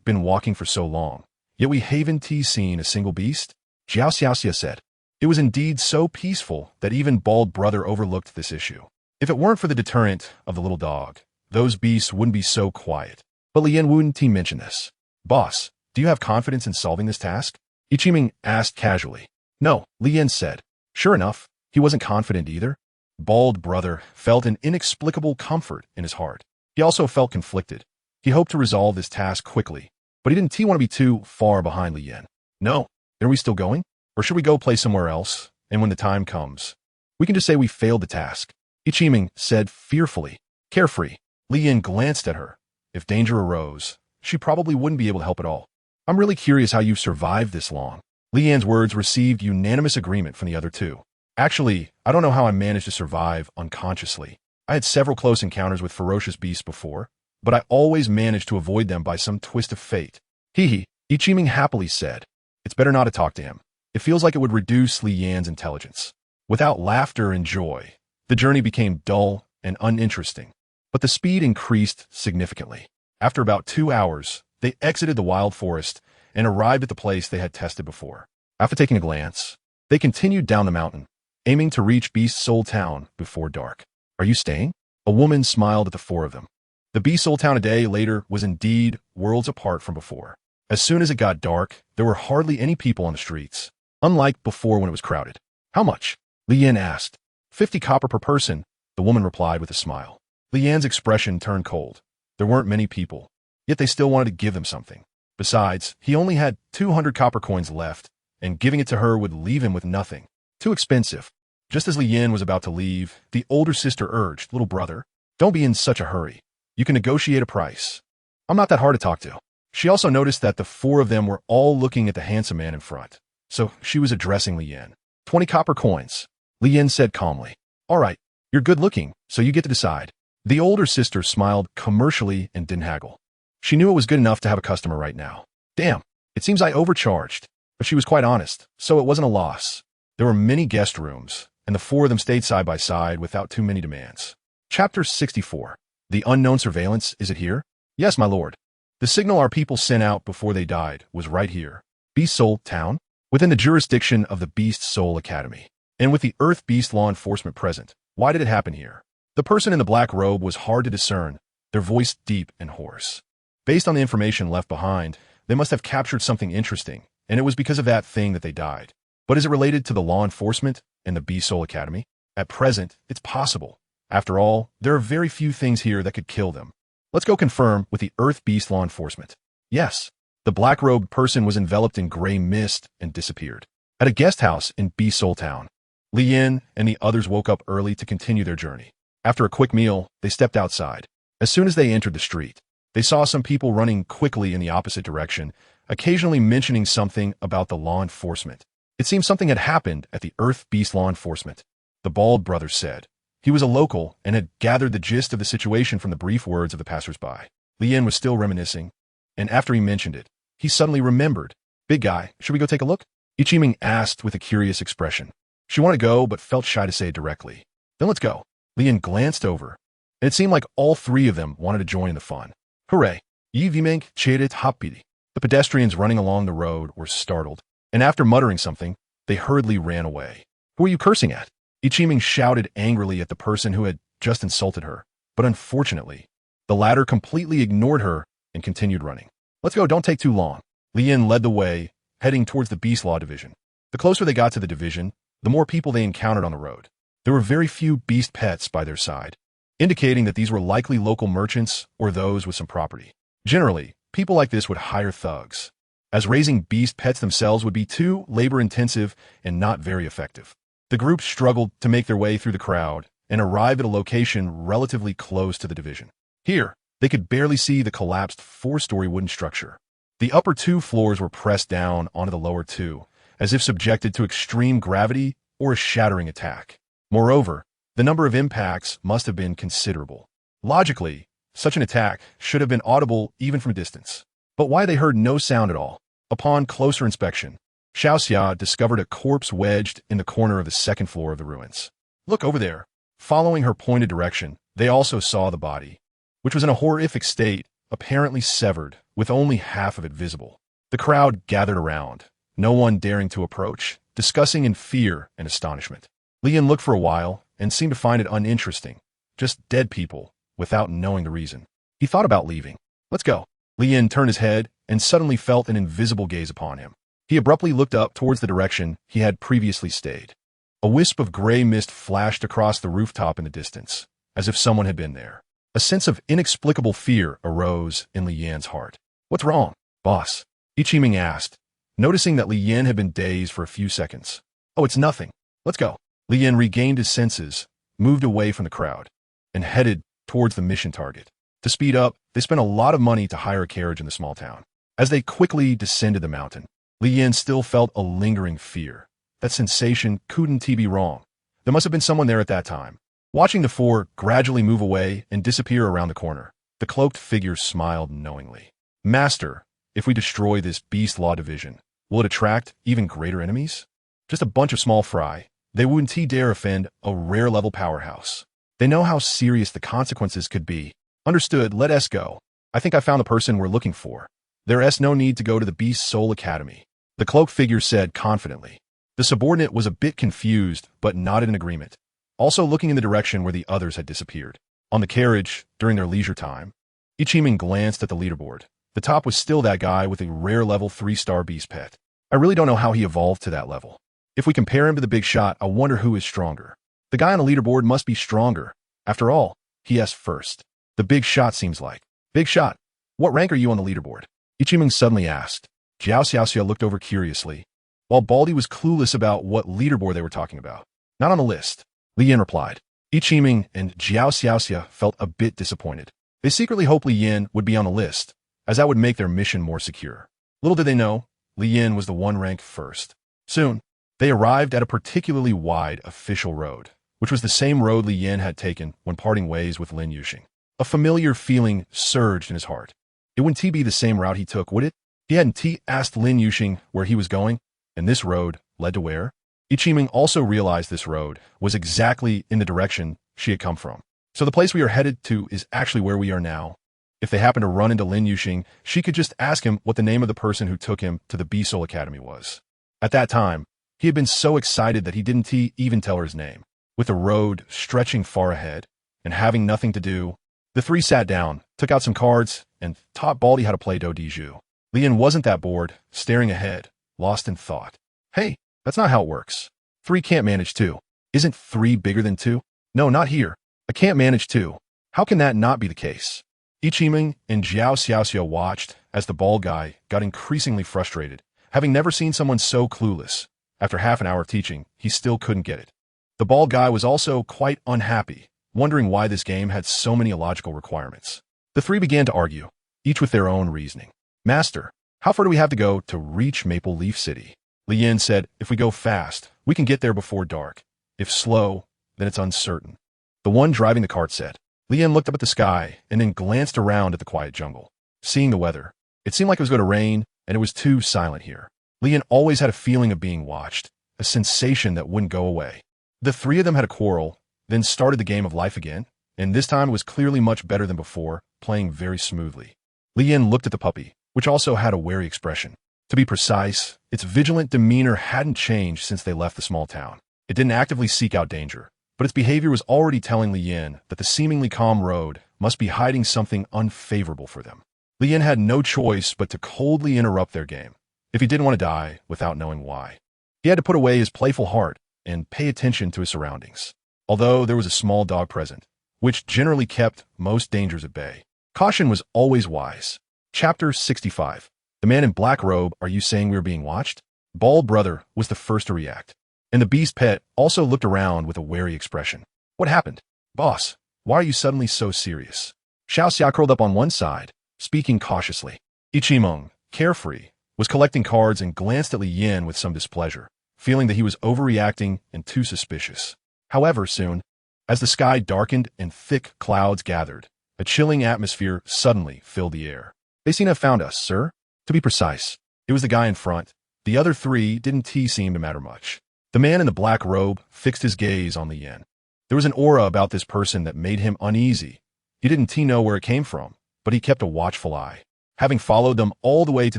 been walking for so long, yet we haven't seen a single beast," Jiao Xiaoxia said. It was indeed so peaceful that even Bald Brother overlooked this issue. If it weren't for the deterrent of the little dog, those beasts wouldn't be so quiet. But Lien wouldn't mention this. "Boss, do you have confidence in solving this task?" Ichiming asked casually. "No," Lien said. Sure enough, he wasn't confident either. Bald Brother felt an inexplicable comfort in his heart. He also felt conflicted. He hoped to resolve this task quickly, but he didn't want to be too far behind Lien. "No, are we still going? Or should we go play somewhere else, and when the time comes, we can just say we failed the task?" Ichiming said fearfully. Carefree, Lien glanced at her. If danger arose, she probably wouldn't be able to help at all. "I'm really curious how you've survived this long." Lian's words received unanimous agreement from the other two. "Actually, I don't know how I managed to survive unconsciously. I had several close encounters with ferocious beasts before, but I always managed to avoid them by some twist of fate." "Hee," Ichiming happily said. "It's better not to talk to him. It feels like it would reduce Li Yan's intelligence." Without laughter and joy, the journey became dull and uninteresting, but the speed increased significantly. After about 2 hours, they exited the wild forest and arrived at the place they had tested before. After taking a glance, they continued down the mountain, aiming to reach Beast Soul Town before dark. "Are you staying?" A woman smiled at the four of them. The Beast Soul town a day later was indeed worlds apart from before. As soon as it got dark, there were hardly any people on the streets, unlike before when it was crowded. How much? Li Yan asked. 50 copper per person, the woman replied with a smile. Li Yan's expression turned cold. There weren't many people, yet they still wanted to give them something. Besides, he only had 200 copper coins left, and giving it to her would leave him with nothing. Too expensive. Just as Li Yan was about to leave, the older sister urged, "Little brother, don't be in such a hurry. You can negotiate a price. I'm not that hard to talk to." She also noticed that the four of them were all looking at the handsome man in front, so she was addressing Li Yan. 20 copper coins, Li Yan said calmly. All right, you're good looking, so you get to decide. The older sister smiled commercially and didn't haggle. She knew it was good enough to have a customer right now. Damn, it seems I overcharged. But she was quite honest, so it wasn't a loss. There were many guest rooms, and the four of them stayed side by side without too many demands. Chapter 64. The unknown surveillance, is it here? Yes, my lord. The signal our people sent out before they died was right here. Beast Soul Town? Within the jurisdiction of the Beast Soul Academy. And with the Earth Beast law enforcement present, why did it happen here? The person in the black robe was hard to discern, their voice deep and hoarse. Based on the information left behind, they must have captured something interesting, and it was because of that thing that they died. But is it related to the law enforcement and the Beast Soul Academy? At present, it's possible. After all, there are very few things here that could kill them. Let's go confirm with the Earth Beast law enforcement. Yes, the black-robed person was enveloped in gray mist and disappeared. At a guest house in Beast Soul Town, Li Yan and the others woke up early to continue their journey. After a quick meal, they stepped outside. As soon as they entered the street, they saw some people running quickly in the opposite direction, occasionally mentioning something about the law enforcement. It seemed something had happened at the Earth Beast law enforcement, the bald brother said. He was a local and had gathered the gist of the situation from the brief words of the passersby. Li Yan was still reminiscing, and after he mentioned it, he suddenly remembered. Big guy, should we go take a look? Ichiming asked with a curious expression. She wanted to go, but felt shy to say it directly. Then let's go. Li Yan glanced over, and it seemed like all three of them wanted to join in the fun. Hooray! Yivimeng cherit hapidi. The pedestrians running along the road were startled, and after muttering something, they hurriedly ran away. Who are you cursing at? Ichiming shouted angrily at the person who had just insulted her, but unfortunately, the latter completely ignored her and continued running. Let's go, don't take too long. Li Yan led the way, heading towards the Beast Law Division. The closer they got to the division, the more people they encountered on the road. There were very few beast pets by their side, indicating that these were likely local merchants or those with some property. Generally, people like this would hire thugs, as raising beast pets themselves would be too labor-intensive and not very effective. The group struggled to make their way through the crowd and arrive at a location relatively close to the division. Here, they could barely see the collapsed four-story wooden structure. The upper two floors were pressed down onto the lower two, as if subjected to extreme gravity or a shattering attack. Moreover, the number of impacts must have been considerable. Logically, such an attack should have been audible even from a distance. But why they heard no sound at all? Upon closer inspection, Xiaoxia discovered a corpse wedged in the corner of the second floor of the ruins. Look over there. Following her pointed direction, they also saw the body, which was in a horrific state, apparently severed, with only half of it visible. The crowd gathered around, no one daring to approach, discussing in fear and astonishment. Li Yan looked for a while and seemed to find it uninteresting. Just dead people, without knowing the reason. He thought about leaving. Let's go. Li Yan turned his head and suddenly felt an invisible gaze upon him. He abruptly looked up towards the direction he had previously stayed. A wisp of gray mist flashed across the rooftop in the distance, as if someone had been there. A sense of inexplicable fear arose in Li Yan's heart. What's wrong, boss? Ichiming asked, noticing that Li Yan had been dazed for a few seconds. Oh, it's nothing. Let's go. Li Yan regained his senses, moved away from the crowd, and headed towards the mission target. To speed up, they spent a lot of money to hire a carriage in the small town. As they quickly descended the mountain, Li Yan still felt a lingering fear. That sensation couldn't be wrong. There must have been someone there at that time. Watching the four gradually move away and disappear around the corner, the cloaked figure smiled knowingly. Master, if we destroy this Beast Law Division, will it attract even greater enemies? Just a bunch of small fry. They wouldn't dare offend a rare-level powerhouse. They know how serious the consequences could be. Understood, let us go. I think I found the person we're looking for. There is no need to go to the Beast Soul Academy, the cloaked figure said confidently. The subordinate was a bit confused, but nodded in agreement, also looking in the direction where the others had disappeared. On the carriage, during their leisure time, Ichiman glanced at the leaderboard. The top was still that guy with a rare level 3-star beast pet. I really don't know how he evolved to that level. If we compare him to the big shot, I wonder who is stronger. The guy on the leaderboard must be stronger. After all, he asked first. The big shot seems like. Big shot, what rank are you on the leaderboard? Ichiman suddenly asked. Jiao Xiaoxia looked over curiously, while Baldy was clueless about what leaderboard they were talking about. Not on the list, Li Yin replied. Ichiman and Jiao Xiaoxia felt a bit disappointed. They secretly hoped Li Yin would be on the list, as that would make their mission more secure. Little did they know, Li Yin was the one ranked first. Soon, they arrived at a particularly wide official road, which was the same road Li Yin had taken when parting ways with Lin Yuxing. A familiar feeling surged in his heart. It wouldn't be the same route he took, would it? He hadn't asked Lin Yuxing where he was going, and this road led to where? Ichiman also realized this road was exactly in the direction she had come from. So the place we are headed to is actually where we are now. If they happened to run into Lin Yuxing, she could just ask him what the name of the person who took him to the Beast Soul Academy was. At that time, he had been so excited that he didn't even tell her his name. With the road stretching far ahead and having nothing to do, the three sat down, took out some cards, and taught Baldy how to play Do Di Ju. Li Yin wasn't that bored, staring ahead, lost in thought. Hey, that's not how it works. 3 can't manage 2. Isn't 3 bigger than 2? No, not here. I can't manage 2. How can that not be the case? Ichiman and Jiao Xiaoxia watched as the bald guy got increasingly frustrated. Having never seen someone so clueless, after half an hour of teaching, he still couldn't get it. The bald guy was also quite unhappy, wondering why this game had so many illogical requirements. The 3 began to argue, each with their own reasoning. Master, how far do we have to go to reach Maple Leaf City? Li Yin said, if we go fast, we can get there before dark. If slow, then it's uncertain. The one driving the cart said. Li Yin looked up at the sky and then glanced around at the quiet jungle. Seeing the weather, it seemed like it was going to rain, and it was too silent here. Li Yin always had a feeling of being watched, a sensation that wouldn't go away. The 3 of them had a quarrel, then started the game of life again, and this time it was clearly much better than before, playing very smoothly. Li Yin looked at the puppy, which also had a wary expression. To be precise, its vigilant demeanor hadn't changed since they left the small town. It didn't actively seek out danger, but its behavior was already telling Li Yin that the seemingly calm road must be hiding something unfavorable for them. Li Yin had no choice but to coldly interrupt their game, if he didn't want to die without knowing why. He had to put away his playful heart and pay attention to his surroundings. Although there was a small dog present, which generally kept most dangers at bay. Caution was always wise. Chapter 65. The man in black robe, are you saying we are being watched? Bald Brother was the first to react, and the beast pet also looked around with a wary expression. What happened? Boss, why are you suddenly so serious? Xiao Xia curled up on one side, speaking cautiously. Ichiman, carefree, was collecting cards and glanced at Li Yin with some displeasure, feeling that he was overreacting and too suspicious. However, soon, as the sky darkened and thick clouds gathered, a chilling atmosphere suddenly filled the air. They seem to have found us, sir. To be precise, it was the guy in front. The other 3 didn't seem to matter much. The man in the black robe fixed his gaze on Li Yin. There was an aura about this person that made him uneasy. He didn't know where it came from, but he kept a watchful eye. Having followed them all the way to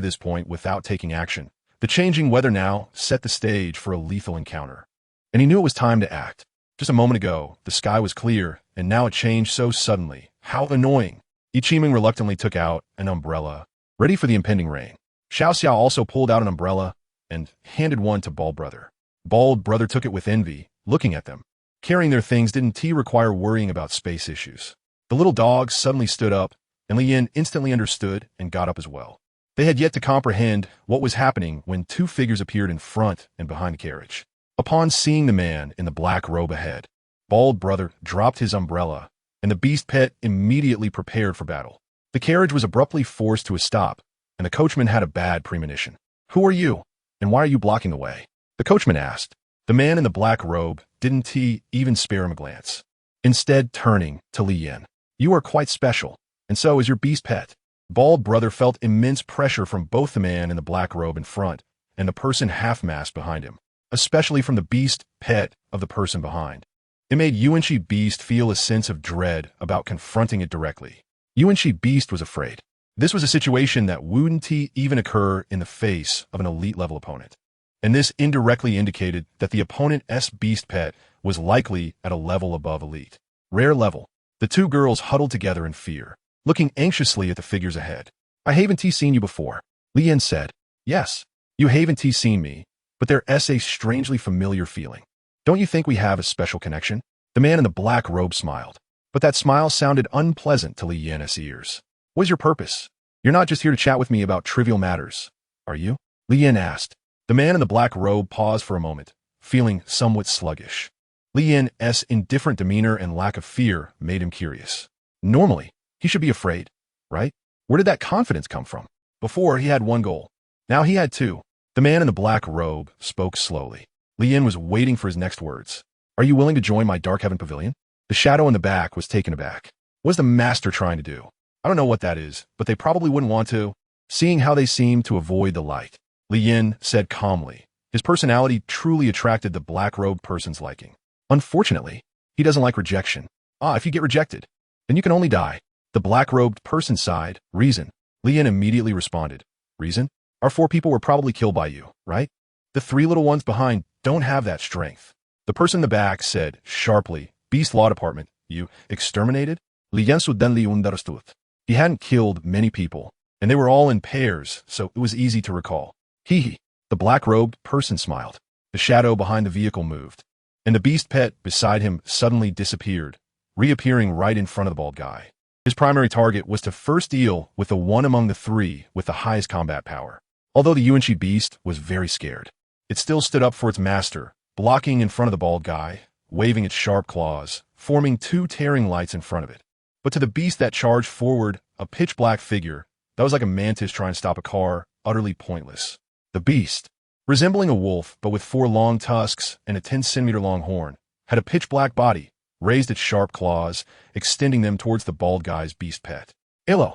this point without taking action, the changing weather now set the stage for a lethal encounter. And he knew it was time to act. Just a moment ago, the sky was clear, and now it changed so suddenly. How annoying. Ichiman reluctantly took out an umbrella, ready for the impending rain. Xiao Xiao also pulled out an umbrella and handed one to Bald Brother. Bald Brother took it with envy, looking at them. Carrying their things didn't require worrying about space issues. The little dog suddenly stood up, and Li Yin instantly understood and got up as well. They had yet to comprehend what was happening when 2 figures appeared in front and behind the carriage. Upon seeing the man in the black robe ahead, Bald Brother dropped his umbrella, and the beast pet immediately prepared for battle. The carriage was abruptly forced to a stop, and the coachman had a bad premonition. Who are you, and why are you blocking the way? The coachman asked. The man in the black robe didn't even spare him a glance. Instead, turning to Li Yin. You are quite special, and so is your beast pet. Bald Brother felt immense pressure from both the man in the black robe in front and the person half-masked behind him, especially from the beast pet of the person behind. It made Yuanchi Beast feel a sense of dread about confronting it directly. Yuanchi Beast was afraid. This was a situation that wouldn't even occur in the face of an elite-level opponent. And this indirectly indicated that the opponent's beast pet was likely at a level above elite. Rare level. The 2 girls huddled together in fear. looking anxiously at the figures ahead. "I haven't seen you before," Li Yin said. "Yes, you haven't seen me, but there's a strangely familiar feeling. Don't you think we have a special connection?" The man in the black robe smiled, but that smile sounded unpleasant to Li Yin's ears. "What is your purpose? You're not just here to chat with me about trivial matters, are you?" Li Yin asked. The man in the black robe paused for a moment, feeling somewhat sluggish. Li Yin's indifferent demeanor and lack of fear made him curious. Normally, he should be afraid, right? Where did that confidence come from? Before, he had one goal. Now he had two. The man in the black robe spoke slowly. Li Yin was waiting for his next words. "Are you willing to join my Dark Heaven Pavilion?" The shadow in the back was taken aback. What is the master trying to do? I don't know what that is, but they probably wouldn't want to, seeing how they seemed to avoid the light. Li Yin said calmly. His personality truly attracted the black-robed person's liking. Unfortunately, he doesn't like rejection. If you get rejected, then you can only die. The black-robed person sighed. "Reason." Li Yin immediately responded. "Reason? Our 4 people were probably killed by you, right? The 3 little ones behind don't have that strength." The person in the back said sharply, "Beast Law Department, you exterminated?" Li Yin suddenly understood. He hadn't killed many people, and they were all in pairs, so it was easy to recall. Hee. The black-robed person smiled. The shadow behind the vehicle moved, and the beast pet beside him suddenly disappeared, reappearing right in front of the bald guy. His primary target was to first deal with the one among the 3 with the highest combat power. Although the Yuanshi beast was very scared, it still stood up for its master, blocking in front of the bald guy, waving its sharp claws, forming 2 tearing lights in front of it. But to the beast that charged forward, a pitch-black figure, that was like a mantis trying to stop a car, utterly pointless. The beast, resembling a wolf but with 4 long tusks and a 10-centimeter-long horn, had a pitch-black body, raised its sharp claws, extending them towards the bald guy's beast pet. "Hello!"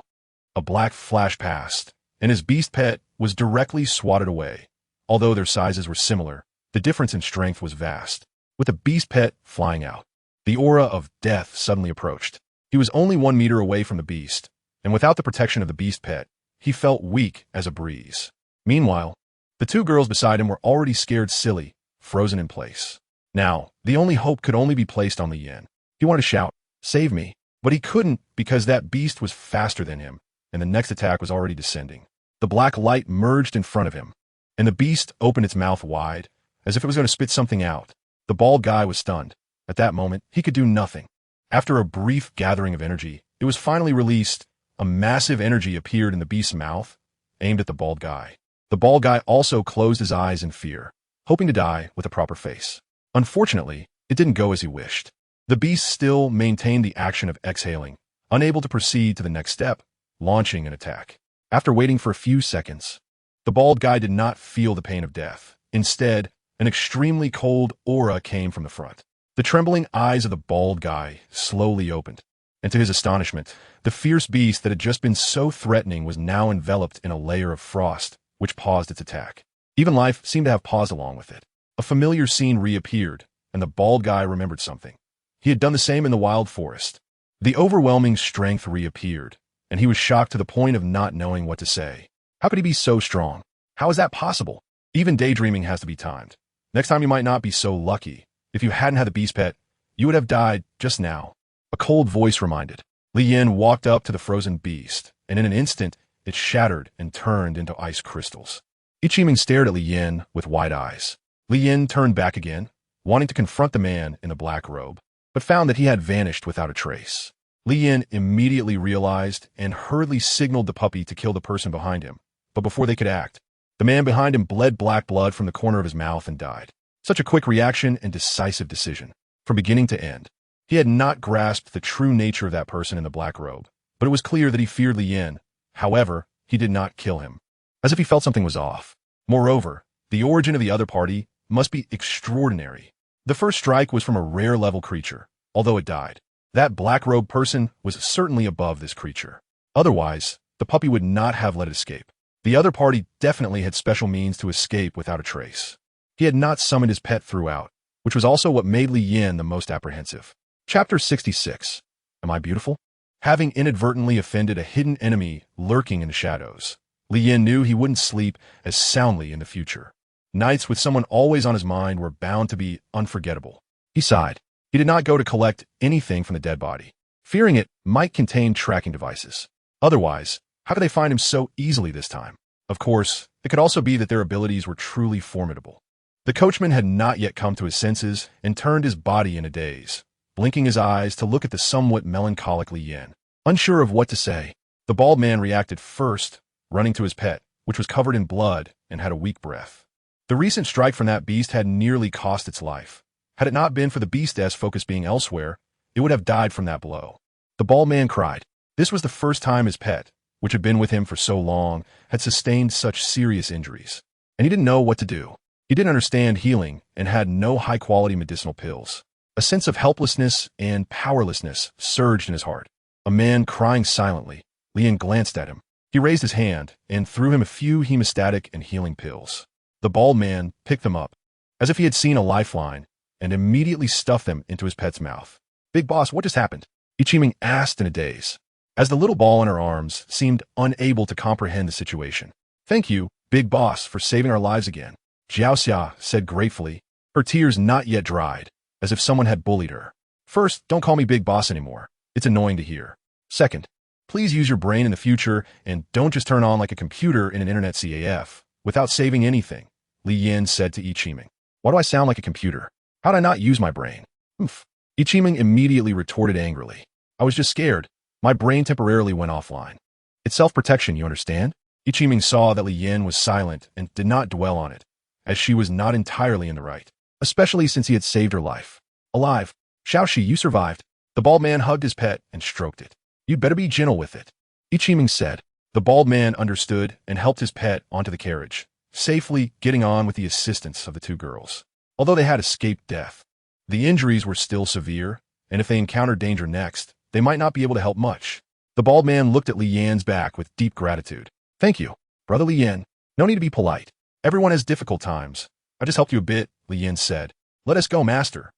A black flash passed, and his beast pet was directly swatted away. Although their sizes were similar, the difference in strength was vast. With the beast pet flying out, the aura of death suddenly approached. He was only 1 meter away from the beast, and without the protection of the beast pet, he felt weak as a breeze. Meanwhile, the 2 girls beside him were already scared silly, frozen in place. Now, the only hope could only be placed on Li Yin. He wanted to shout, "Save me," but he couldn't because that beast was faster than him, and the next attack was already descending. The black light merged in front of him, and the beast opened its mouth wide, as if it was going to spit something out. The bald guy was stunned. At that moment, he could do nothing. After a brief gathering of energy, it was finally released. A massive energy appeared in the beast's mouth, aimed at the bald guy. The bald guy also closed his eyes in fear, hoping to die with a proper face. Unfortunately, it didn't go as he wished. The beast still maintained the action of exhaling, unable to proceed to the next step, launching an attack. After waiting for a few seconds, the bald guy did not feel the pain of death. Instead, an extremely cold aura came from the front. The trembling eyes of the bald guy slowly opened, and to his astonishment, the fierce beast that had just been so threatening was now enveloped in a layer of frost, which paused its attack. Even life seemed to have paused along with it. A familiar scene reappeared, and the bald guy remembered something. He had done the same in the wild forest. The overwhelming strength reappeared, and he was shocked to the point of not knowing what to say. How could he be so strong? How is that possible? Even daydreaming has to be timed. Next time you might not be so lucky. If you hadn't had the beast pet, you would have died just now. A cold voice reminded. Li Yin walked up to the frozen beast, and in an instant, it shattered and turned into ice crystals. Ichiming stared at Li Yin with wide eyes. Li Yin turned back again, wanting to confront the man in the black robe, but found that he had vanished without a trace. Li Yin immediately realized and hurriedly signaled the puppy to kill the person behind him, but before they could act, the man behind him bled black blood from the corner of his mouth and died. Such a quick reaction and decisive decision, from beginning to end. He had not grasped the true nature of that person in the black robe, but it was clear that he feared Li Yin. However, he did not kill him, as if he felt something was off. Moreover, the origin of the other party must be extraordinary. The first strike was from a rare-level creature, although it died. That black-robed person was certainly above this creature. Otherwise, the puppy would not have let it escape. The other party definitely had special means to escape without a trace. He had not summoned his pet throughout, which was also what made Li Yin the most apprehensive. Chapter 66. Am I beautiful? Having inadvertently offended a hidden enemy lurking in the shadows, Li Yin knew he wouldn't sleep as soundly in the future. Nights with someone always on his mind were bound to be unforgettable. He sighed. He did not go to collect anything from the dead body. fearing it might contain tracking devices. Otherwise, how could they find him so easily this time? Of course, it could also be that their abilities were truly formidable. The coachman had not yet come to his senses and turned his body in a daze, blinking his eyes to look at the somewhat melancholic Li Yan. Unsure of what to say, the bald man reacted first, running to his pet, which was covered in blood and had a weak breath. The recent strike from that beast had nearly cost its life. Had it not been for the beast's focus being elsewhere, it would have died from that blow. The bald man cried. This was the first time his pet, which had been with him for so long, had sustained such serious injuries. And he didn't know what to do. He didn't understand healing and had no high-quality medicinal pills. A sense of helplessness and powerlessness surged in his heart. A man crying silently. Li Yan glanced at him. He raised his hand and threw him a few hemostatic and healing pills. The bald man picked them up, as if he had seen a lifeline, and immediately stuffed them into his pet's mouth. Big boss, what just happened? Ichiming asked in a daze, as the little ball in her arms seemed unable to comprehend the situation. Thank you, big boss, for saving our lives again, Xiaoxia said gratefully, her tears not yet dried, as if someone had bullied her. First, don't call me big boss anymore. It's annoying to hear. Second, please use your brain in the future and don't just turn on like a computer in an internet CAF, without saving anything, Li Yan said to Ichiming. Why do I sound like a computer? How'd I not use my brain? Oof. Ichiming immediately retorted angrily. I was just scared. My brain temporarily went offline. It's self-protection, you understand? Ichiming saw that Li Yan was silent and did not dwell on it, as she was not entirely in the right, especially since he had saved her life. Alive. Xiaoxi, you survived. The bald man hugged his pet and stroked it. You'd better be gentle with it, Ichiming said. The bald man understood and helped his pet onto the carriage, safely getting on with the assistance of the two girls. Although they had escaped death, the injuries were still severe, and if they encountered danger next, they might not be able to help much. The bald man looked at Li Yan's back with deep gratitude. Thank you, Brother Li Yan. No need to be polite. Everyone has difficult times. I just helped you a bit, Li Yan said. Let us go, master.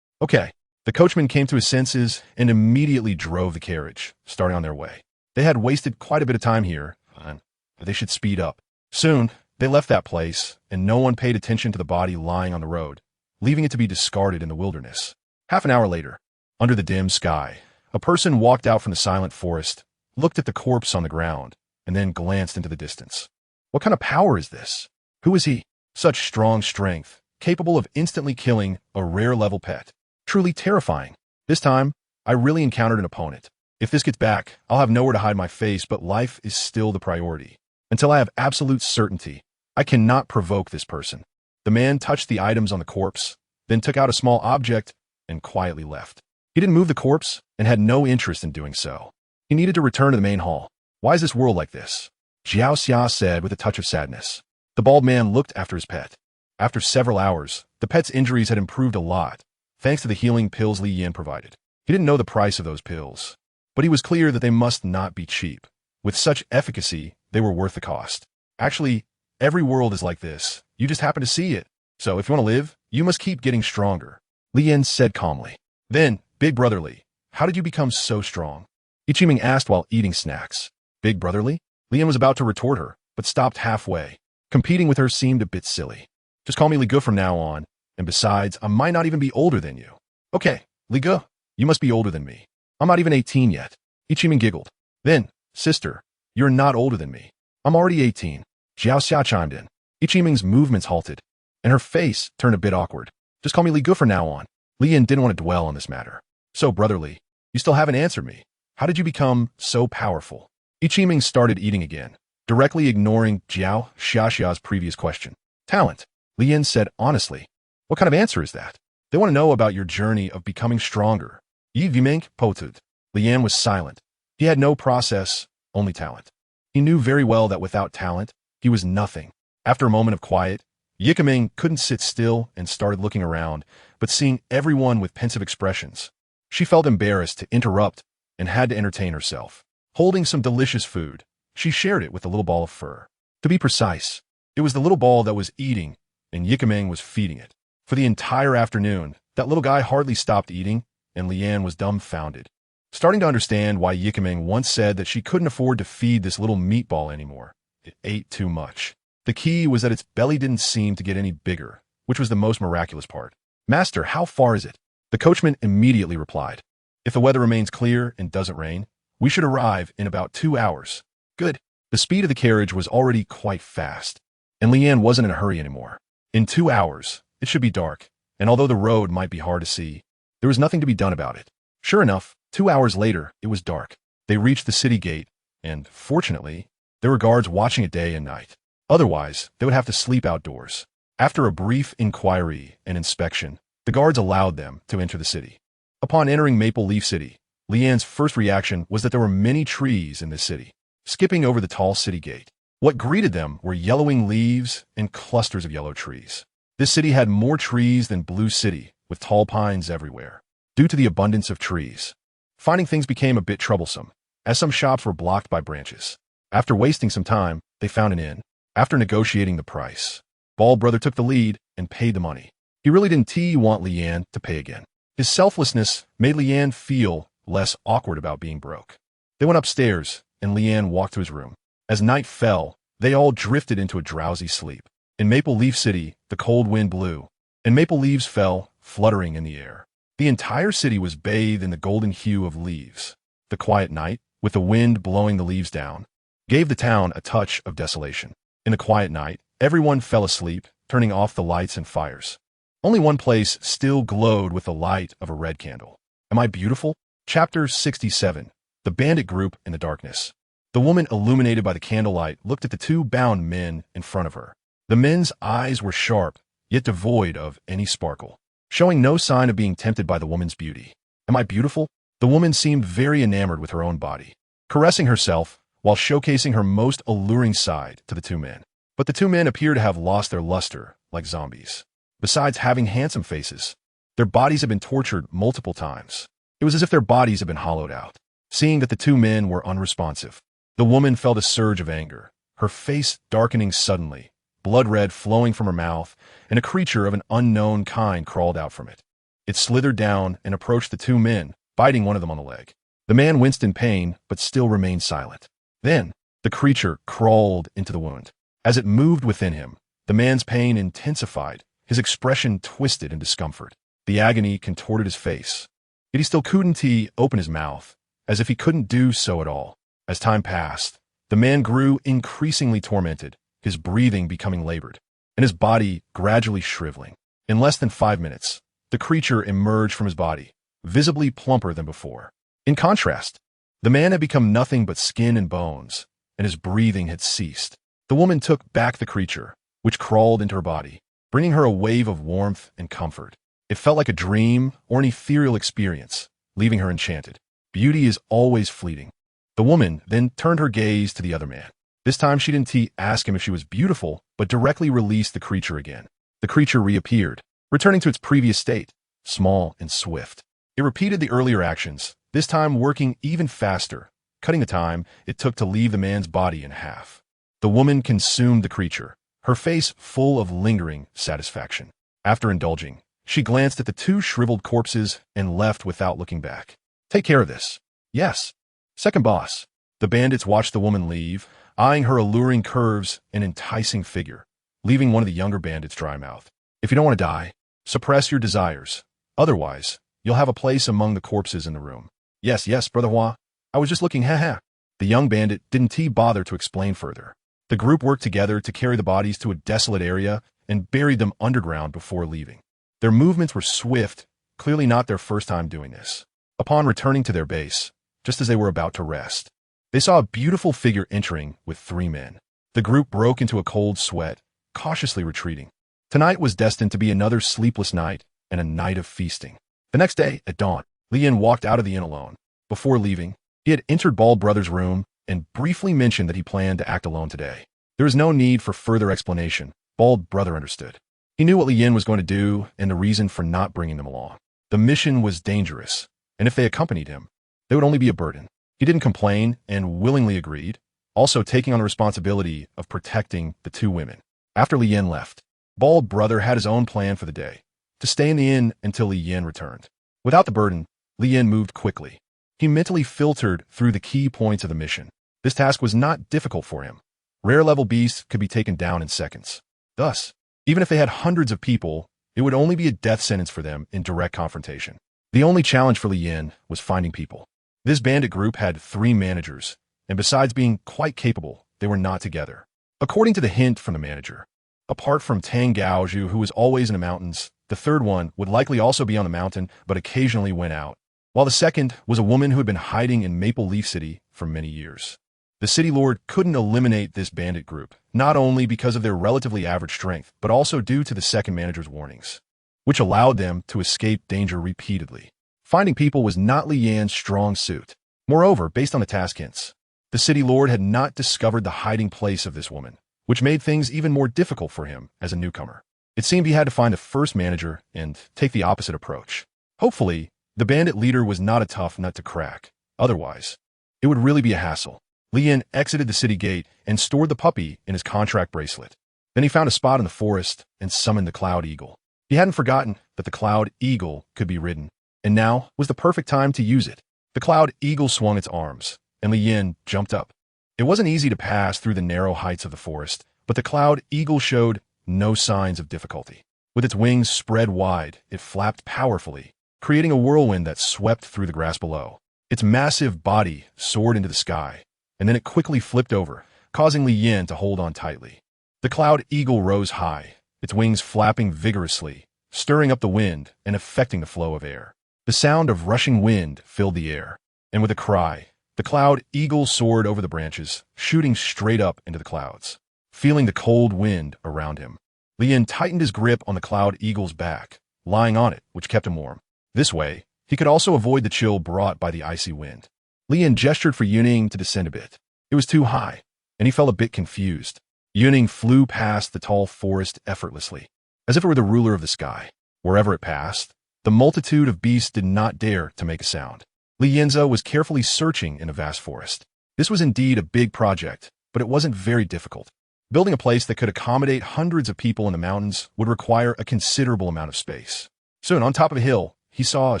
Okay. The coachman came to his senses and immediately drove the carriage, starting on their way. They had wasted quite a bit of time here, and they should speed up. Soon, they left that place, and no one paid attention to the body lying on the road, leaving it to be discarded in the wilderness. Half an hour later, under the dim sky, a person walked out from the silent forest, looked at the corpse on the ground, and then glanced into the distance. What kind of power is this? Who is he? Such strong strength, capable of instantly killing a rare-level pet. Truly terrifying. This time, I really encountered an opponent. If this gets back, I'll have nowhere to hide my face, but life is still the priority. Until I have absolute certainty, I cannot provoke this person. The man touched the items on the corpse, then took out a small object and quietly left. He didn't move the corpse and had no interest in doing so. He needed to return to the main hall. Why is this world like this? Xiaoxia said with a touch of sadness. The bald man looked after his pet. After several hours, the pet's injuries had improved a lot, thanks to the healing pills Li Yan provided. He didn't know the price of those pills, but he was clear that they must not be cheap. With such efficacy, they were worth the cost. Actually, every world is like this. You just happen to see it. So if you want to live, you must keep getting stronger, Li Yan said calmly. Then, Big Brother Li, how did you become so strong? Ichiming asked while eating snacks. Big Brother Li? Li Yan was about to retort her, but stopped halfway. Competing with her seemed a bit silly. Just call me Li Gu from now on, and besides, I might not even be older than you. Okay, Li Gu, you must be older than me. I'm not even 18 yet. Ichiming giggled. Then, sister, you're not older than me. I'm already 18. Xiaoxia chimed in. Ichiming's movements halted, and her face turned a bit awkward. Just call me Li Gu from now on. Li Yan didn't want to dwell on this matter. So, Brother Li, you still haven't answered me. How did you become so powerful? Ichiming started eating again, directly ignoring Xiaoxia's previous question. Talent, Li Yan said honestly. What kind of answer is that? They want to know about your journey of becoming stronger. Yi Vimink potud. Li Yan was silent. He had no process, only talent. He knew very well that without talent, he was nothing. After a moment of quiet, Yikaming couldn't sit still and started looking around, but seeing everyone with pensive expressions. She felt embarrassed to interrupt and had to entertain herself. Holding some delicious food, she shared it with the little ball of fur. To be precise, it was the little ball that was eating, and Yikaming was feeding it. For the entire afternoon, that little guy hardly stopped eating, and Li Yan was dumbfounded, starting to understand why Yikaming once said that she couldn't afford to feed this little meatball anymore. It ate too much. The key was that its belly didn't seem to get any bigger, which was the most miraculous part. Master, how far is it? The coachman immediately replied. If the weather remains clear and doesn't rain, we should arrive in about 2 hours. Good. The speed of the carriage was already quite fast, and Leanne wasn't in a hurry anymore. In 2 hours, it should be dark, and although the road might be hard to see, there was nothing to be done about it. Sure enough, 2 hours later, it was dark. They reached the city gate, and, fortunately, there were guards watching it day and night. Otherwise, they would have to sleep outdoors. After a brief inquiry and inspection, the guards allowed them to enter the city. Upon entering Maple Leaf City, Leanne's first reaction was that there were many trees in this city. Skipping over the tall city gate, what greeted them were yellowing leaves and clusters of yellow trees. This city had more trees than Blue City, with tall pines everywhere. Due to the abundance of trees, finding things became a bit troublesome, as some shops were blocked by branches. After wasting some time, they found an inn. After negotiating the price, Bald Brother took the lead and paid the money. He really didn't want Leanne to pay again. His selflessness made Leanne feel less awkward about being broke. They went upstairs, and Leanne walked to his room. As night fell, they all drifted into a drowsy sleep. In Maple Leaf City, the cold wind blew, and maple leaves fell, fluttering in the air. The entire city was bathed in the golden hue of leaves. The quiet night, with the wind blowing the leaves down, gave the town a touch of desolation. In the quiet night, everyone fell asleep, turning off the lights and fires. Only one place still glowed with the light of a red candle. Am I beautiful? Chapter 67. The Bandit Group in the Darkness. The woman, illuminated by the candlelight, looked at the two bound men in front of her. The men's eyes were sharp, yet devoid of any sparkle, showing no sign of being tempted by the woman's beauty. Am I beautiful? The woman seemed very enamored with her own body, caressing herself while showcasing her most alluring side to the two men. But the two men appeared to have lost their luster like zombies. Besides having handsome faces, their bodies had been tortured multiple times. It was as if their bodies had been hollowed out. Seeing that the two men were unresponsive, the woman felt a surge of anger, her face darkening suddenly, blood red flowing from her mouth, and a creature of an unknown kind crawled out from it. It slithered down and approached the two men, biting one of them on the leg. The man winced in pain, but still remained silent. Then, the creature crawled into the wound. As it moved within him, the man's pain intensified, his expression twisted in discomfort. The agony contorted his face. Yet he still couldn't open his mouth, as if he couldn't do so at all. As time passed, the man grew increasingly tormented, his breathing becoming labored, and his body gradually shriveling. In less than 5 minutes, the creature emerged from his body, visibly plumper than before. In contrast, the man had become nothing but skin and bones, and his breathing had ceased. The woman took back the creature, which crawled into her body, bringing her a wave of warmth and comfort. It felt like a dream or an ethereal experience, leaving her enchanted. Beauty is always fleeting. The woman then turned her gaze to the other man. This time she didn't ask him if she was beautiful, but directly released the creature again. The creature reappeared, returning to its previous state, small and swift. It repeated the earlier actions, this time working even faster, cutting the time it took to leave the man's body in half. The woman consumed the creature, her face full of lingering satisfaction. After indulging, she glanced at the two shriveled corpses and left without looking back. Take care of this. Yes. Second boss. The bandits watched the woman leave, eyeing her alluring curves and enticing figure, leaving one of the younger bandits dry-mouthed. If you don't want to die, suppress your desires. Otherwise, you'll have a place among the corpses in the room. Yes, Brother Hua. I was just looking, haha. The young bandit didn't bother to explain further. The group worked together to carry the bodies to a desolate area and buried them underground before leaving. Their movements were swift, clearly not their first time doing this. Upon returning to their base, just as they were about to rest, they saw a beautiful figure entering with 3 men. The group broke into a cold sweat, cautiously retreating. Tonight was destined to be another sleepless night and a night of feasting. The next day, at dawn, Lian walked out of the inn alone. Before leaving, he had entered Bald Brother's room and briefly mentioned that he planned to act alone today. There was no need for further explanation. Bald Brother understood. He knew what Lian was going to do and the reason for not bringing them along. The mission was dangerous, and if they accompanied him, they would only be a burden. He didn't complain and willingly agreed, also taking on the responsibility of protecting the 2 women. After Lian left, Bald Brother had his own plan for the day, to stay in the inn until Lian returned. Without the burden, Lian moved quickly. He mentally filtered through the key points of the mission. This task was not difficult for him. Rare-level beasts could be taken down in seconds. Thus, even if they had hundreds of people, it would only be a death sentence for them in direct confrontation. The only challenge for Li Yin was finding people. This bandit group had 3 managers, and besides being quite capable, they were not together. According to the hint from the manager, apart from Tang Gaoju, who was always in the mountains, the third one would likely also be on the mountain, but occasionally went out, while the second was a woman who had been hiding in Maple Leaf City for many years. The city lord couldn't eliminate this bandit group, not only because of their relatively average strength, but also due to the second manager's warnings, which allowed them to escape danger repeatedly. Finding people was not Li Yan's strong suit. Moreover, based on the task hints, the city lord had not discovered the hiding place of this woman, which made things even more difficult for him as a newcomer. It seemed he had to find the first manager and take the opposite approach. Hopefully, the bandit leader was not a tough nut to crack. Otherwise, it would really be a hassle. Li Yan exited the city gate and stored the puppy in his contract bracelet. Then he found a spot in the forest and summoned the Cloud Eagle. He hadn't forgotten that the Cloud Eagle could be ridden, and now was the perfect time to use it. The Cloud Eagle swung its arms, and Li Yan jumped up. It wasn't easy to pass through the narrow heights of the forest, but the Cloud Eagle showed no signs of difficulty. With its wings spread wide, it flapped powerfully, creating a whirlwind that swept through the grass below. Its massive body soared into the sky, and then it quickly flipped over, causing Li Yan to hold on tightly. The Cloud Eagle rose high, its wings flapping vigorously, stirring up the wind and affecting the flow of air. The sound of rushing wind filled the air, and with a cry, the Cloud Eagle soared over the branches, shooting straight up into the clouds. Feeling the cold wind around him, Li Yan tightened his grip on the Cloud Eagle's back, lying on it, which kept him warm. This way, he could also avoid the chill brought by the icy wind. Li Yan gestured for Yuning to descend a bit. It was too high, and he felt a bit confused. Yuning flew past the tall forest effortlessly, as if it were the ruler of the sky. Wherever it passed, the multitude of beasts did not dare to make a sound. Li Yanza was carefully searching in a vast forest. This was indeed a big project, but it wasn't very difficult. Building a place that could accommodate hundreds of people in the mountains would require a considerable amount of space. Soon, on top of a hill, he saw a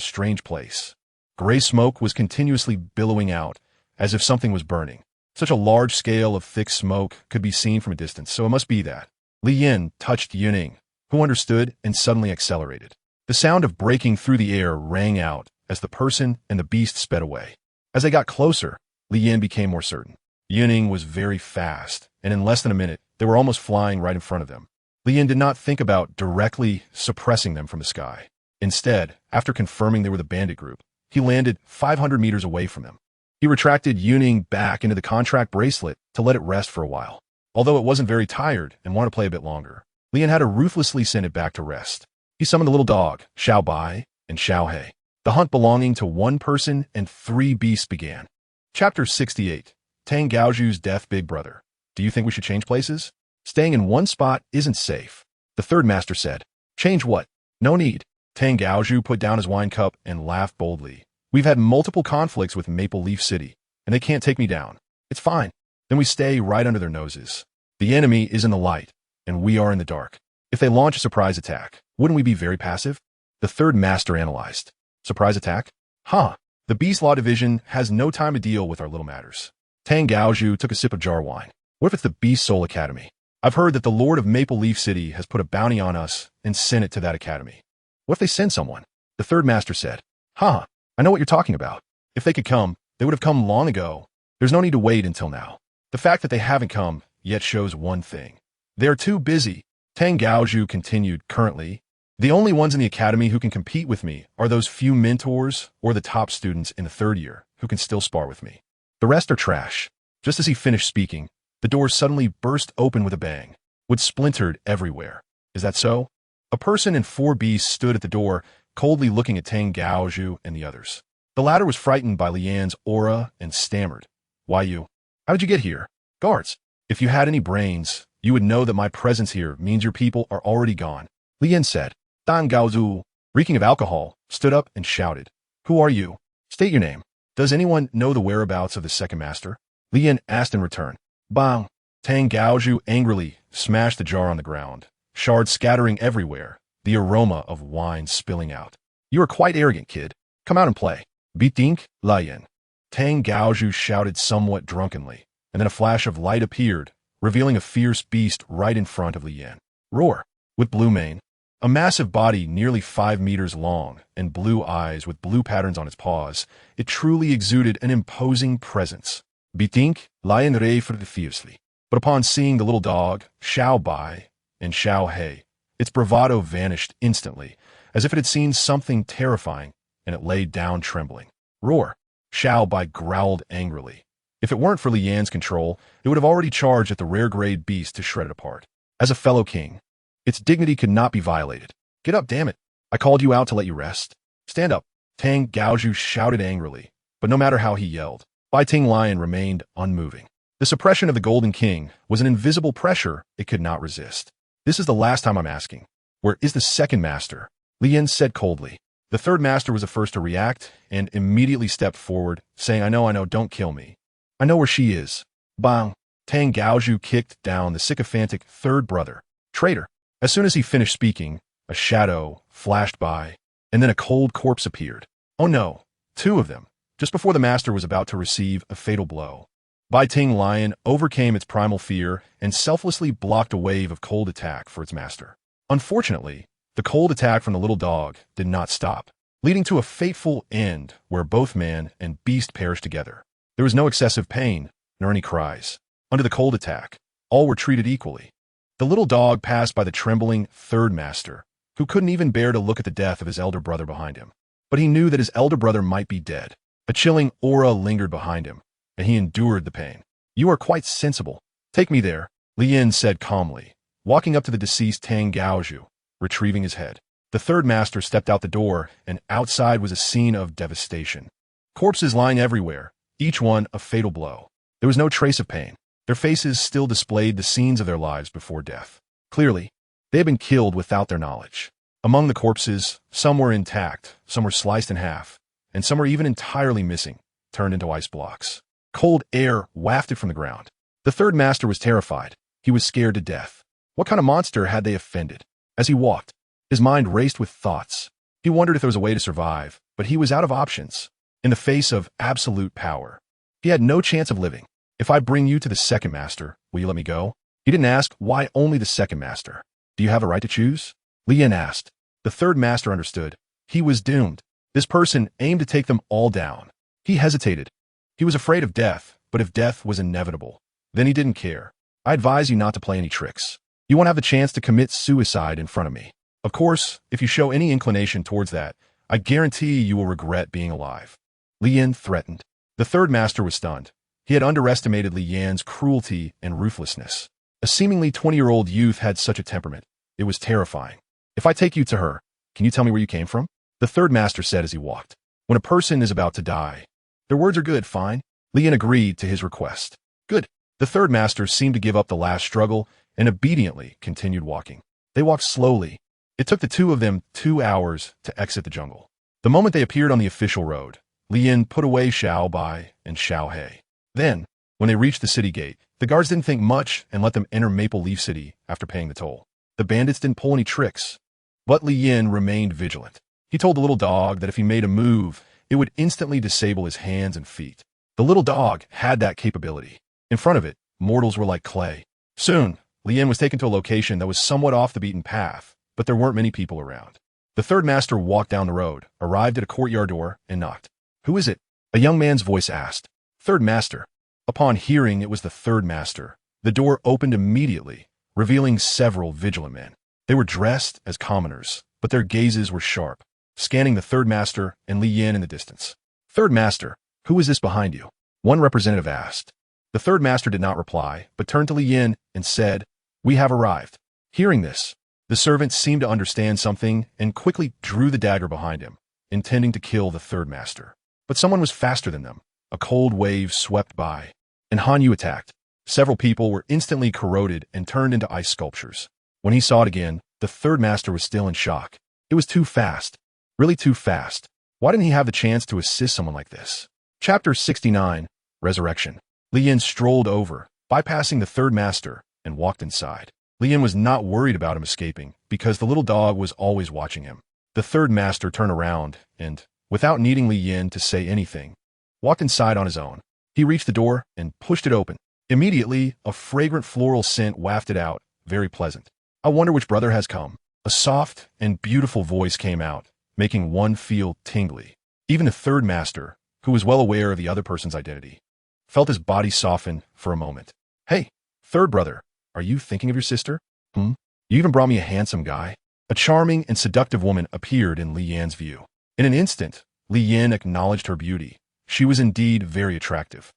strange place. Gray smoke was continuously billowing out, as if something was burning. Such a large scale of thick smoke could be seen from a distance, so it must be that. Li Yan touched Yuning, who understood and suddenly accelerated. The sound of breaking through the air rang out as the person and the beast sped away. As they got closer, Li Yan became more certain. Yuning was very fast, and in less than a minute, they were almost flying right in front of them. Li Yan did not think about directly suppressing them from the sky. Instead, after confirming they were the bandit group, he landed 500 meters away from them. He retracted Yuning back into the contract bracelet to let it rest for a while. Although it wasn't very tired and wanted to play a bit longer, Li Yan had to ruthlessly send it back to rest. He summoned the little dog, Xiao Bai and Xiao He. The hunt belonging to 1 person and 3 beasts began. Chapter 68. Tang Gaoju's Death Big Brother. Do you think we should change places? Staying in one spot isn't safe. The third master said. Change what? No need. Tang Gaoju put down his wine cup and laughed boldly. We've had multiple conflicts with Maple Leaf City, and they can't take me down. It's fine. Then we stay right under their noses. The enemy is in the light, and we are in the dark. If they launch a surprise attack, wouldn't we be very passive? The third master analyzed. Surprise attack? Huh. The Beast Law Division has no time to deal with our little matters. Tang Gaoju took a sip of jar wine. What if it's the Beast Soul Academy? I've heard that the Lord of Maple Leaf City has put a bounty on us and sent it to that academy. What if they send someone? The third master said. Huh. I know what you're talking about. If they could come, they would have come long ago. There's no need to wait until now. The fact that they haven't come yet shows one thing. They're too busy. Tang Gaoju continued. Currently, the only ones in the academy who can compete with me are those few mentors or the top students in the 3rd year who can still spar with me. The rest are trash. Just as he finished speaking, the door suddenly burst open with a bang. Wood splintered everywhere. Is that so? A person and 4 beasts stood at the door, coldly looking at Tang Gaoju and the others. The latter was frightened by Li Yan's aura and stammered. Why you? How did you get here? Guards, if you had any brains, you would know that my presence here means your people are already gone. Li Yan said. Tang Gaozu, reeking of alcohol, stood up and shouted. Who are you? State your name. Does anyone know the whereabouts of the second master? Li Yan asked in return. Bang! Tang Gaoju angrily smashed the jar on the ground, shards scattering everywhere, the aroma of wine spilling out. You are quite arrogant, kid. Come out and play. Beatink, Li Yan. Tang Gaoju shouted somewhat drunkenly, and then a flash of light appeared, revealing a fierce beast right in front of Li Yan. Roar! With blue mane, A massive body nearly 5 meters long and blue eyes with blue patterns on its paws, it truly exuded an imposing presence. Betink, lion referred fiercely. But upon seeing the little dog, Xiao Bai and Xiao He, its bravado vanished instantly, as if it had seen something terrifying, and it lay down trembling. Roar! Xiao Bai growled angrily. If it weren't for Li Yan's control, it would have already charged at the rare-grade beast to shred it apart. As a fellow king, its dignity could not be violated. Get up, damn it. I called you out to let you rest. Stand up. Tang Gaozhu shouted angrily, but no matter how he yelled, Bai Ting Lion remained unmoving. The suppression of the Golden King was an invisible pressure it could not resist. This is the last time I'm asking. Where is the second master? Li Yan said coldly. The third master was the first to react and immediately stepped forward, saying, I know, don't kill me. I know where she is. Bang! Tang Gaozhu kicked down the sycophantic third brother. Traitor! As soon as he finished speaking, a shadow flashed by, and then a cold corpse appeared. Oh no, 2 of them, just before the master was about to receive a fatal blow. Bai Ting Lion overcame its primal fear and selflessly blocked a wave of cold attack for its master. Unfortunately, the cold attack from the little dog did not stop, leading to a fateful end where both man and beast perished together. There was no excessive pain, nor any cries. Under the cold attack, all were treated equally. The little dog passed by the trembling third master, who couldn't even bear to look at the death of his elder brother behind him. But he knew that his elder brother might be dead. A chilling aura lingered behind him, and he endured the pain. You are quite sensible. Take me there, Li Yan said calmly, walking up to the deceased Tang Gaozhu, retrieving his head. The third master stepped out the door, and outside was a scene of devastation. Corpses lying everywhere, each one a fatal blow. There was no trace of pain. Their faces still displayed the scenes of their lives before death. Clearly, they had been killed without their knowledge. Among the corpses, some were intact, some were sliced in half, and some were even entirely missing, turned into ice blocks. Cold air wafted from the ground. The third master was terrified. He was scared to death. What kind of monster had they offended? As he walked, his mind raced with thoughts. He wondered if there was a way to survive, but he was out of options. In the face of absolute power, he had no chance of living. If I bring you to the second master, will you let me go? He didn't ask why only the second master. Do you have a right to choose? Li Yan asked. The third master understood. He was doomed. This person aimed to take them all down. He hesitated. He was afraid of death, but if death was inevitable, then he didn't care. I advise you not to play any tricks. You won't have the chance to commit suicide in front of me. Of course, if you show any inclination towards that, I guarantee you will regret being alive. Li Yan threatened. The third master was stunned. He had underestimated Li Yan's cruelty and ruthlessness. A seemingly 20-year-old youth had such a temperament. It was terrifying. If I take you to her, can you tell me where you came from? The third master said as he walked. When a person is about to die, their words are good, fine. Li Yan agreed to his request. Good. The third master seemed to give up the last struggle and obediently continued walking. They walked slowly. It took the 2 of them 2 hours to exit the jungle. The moment they appeared on the official road, Li Yan put away Xiao Bai and Xiao He. Then, when they reached the city gate, the guards didn't think much and let them enter Maple Leaf City after paying the toll. The bandits didn't pull any tricks, but Li Yan remained vigilant. He told the little dog that if he made a move, it would instantly disable his hands and feet. The little dog had that capability. In front of it, mortals were like clay. Soon, Li Yan was taken to a location that was somewhat off the beaten path, but there weren't many people around. The third master walked down the road, arrived at a courtyard door, and knocked. Who is it? A young man's voice asked. Third master. Upon hearing it was the third master, the door opened immediately, revealing several vigilant men. They were dressed as commoners, but their gazes were sharp, scanning the third master and Li Yan in the distance. Third master, who is this behind you? One representative asked. The third master did not reply, but turned to Li Yan and said, We have arrived. Hearing this, the servant seemed to understand something and quickly drew the dagger behind him, intending to kill the third master. But someone was faster than them. A cold wave swept by, and Han Yu attacked. Several people were instantly corroded and turned into ice sculptures. When he saw it again, the third master was still in shock. It was too fast. Really too fast. Why didn't he have the chance to assist someone like this? Chapter 69, Resurrection. Li Yan strolled over, bypassing the third master, and walked inside. Li Yan was not worried about him escaping, because the little dog was always watching him. The third master turned around and, without needing Li Yan to say anything, walked inside on his own. He reached the door and pushed it open. Immediately, a fragrant floral scent wafted out, very pleasant. I wonder which brother has come. A soft and beautiful voice came out, making one feel tingly. Even the third master, who was well aware of the other person's identity, felt his body soften for a moment. Hey, third brother, are you thinking of your sister? You even brought me a handsome guy. A charming and seductive woman appeared in Li Yan's view. In an instant, Li Yan acknowledged her beauty. She was indeed very attractive.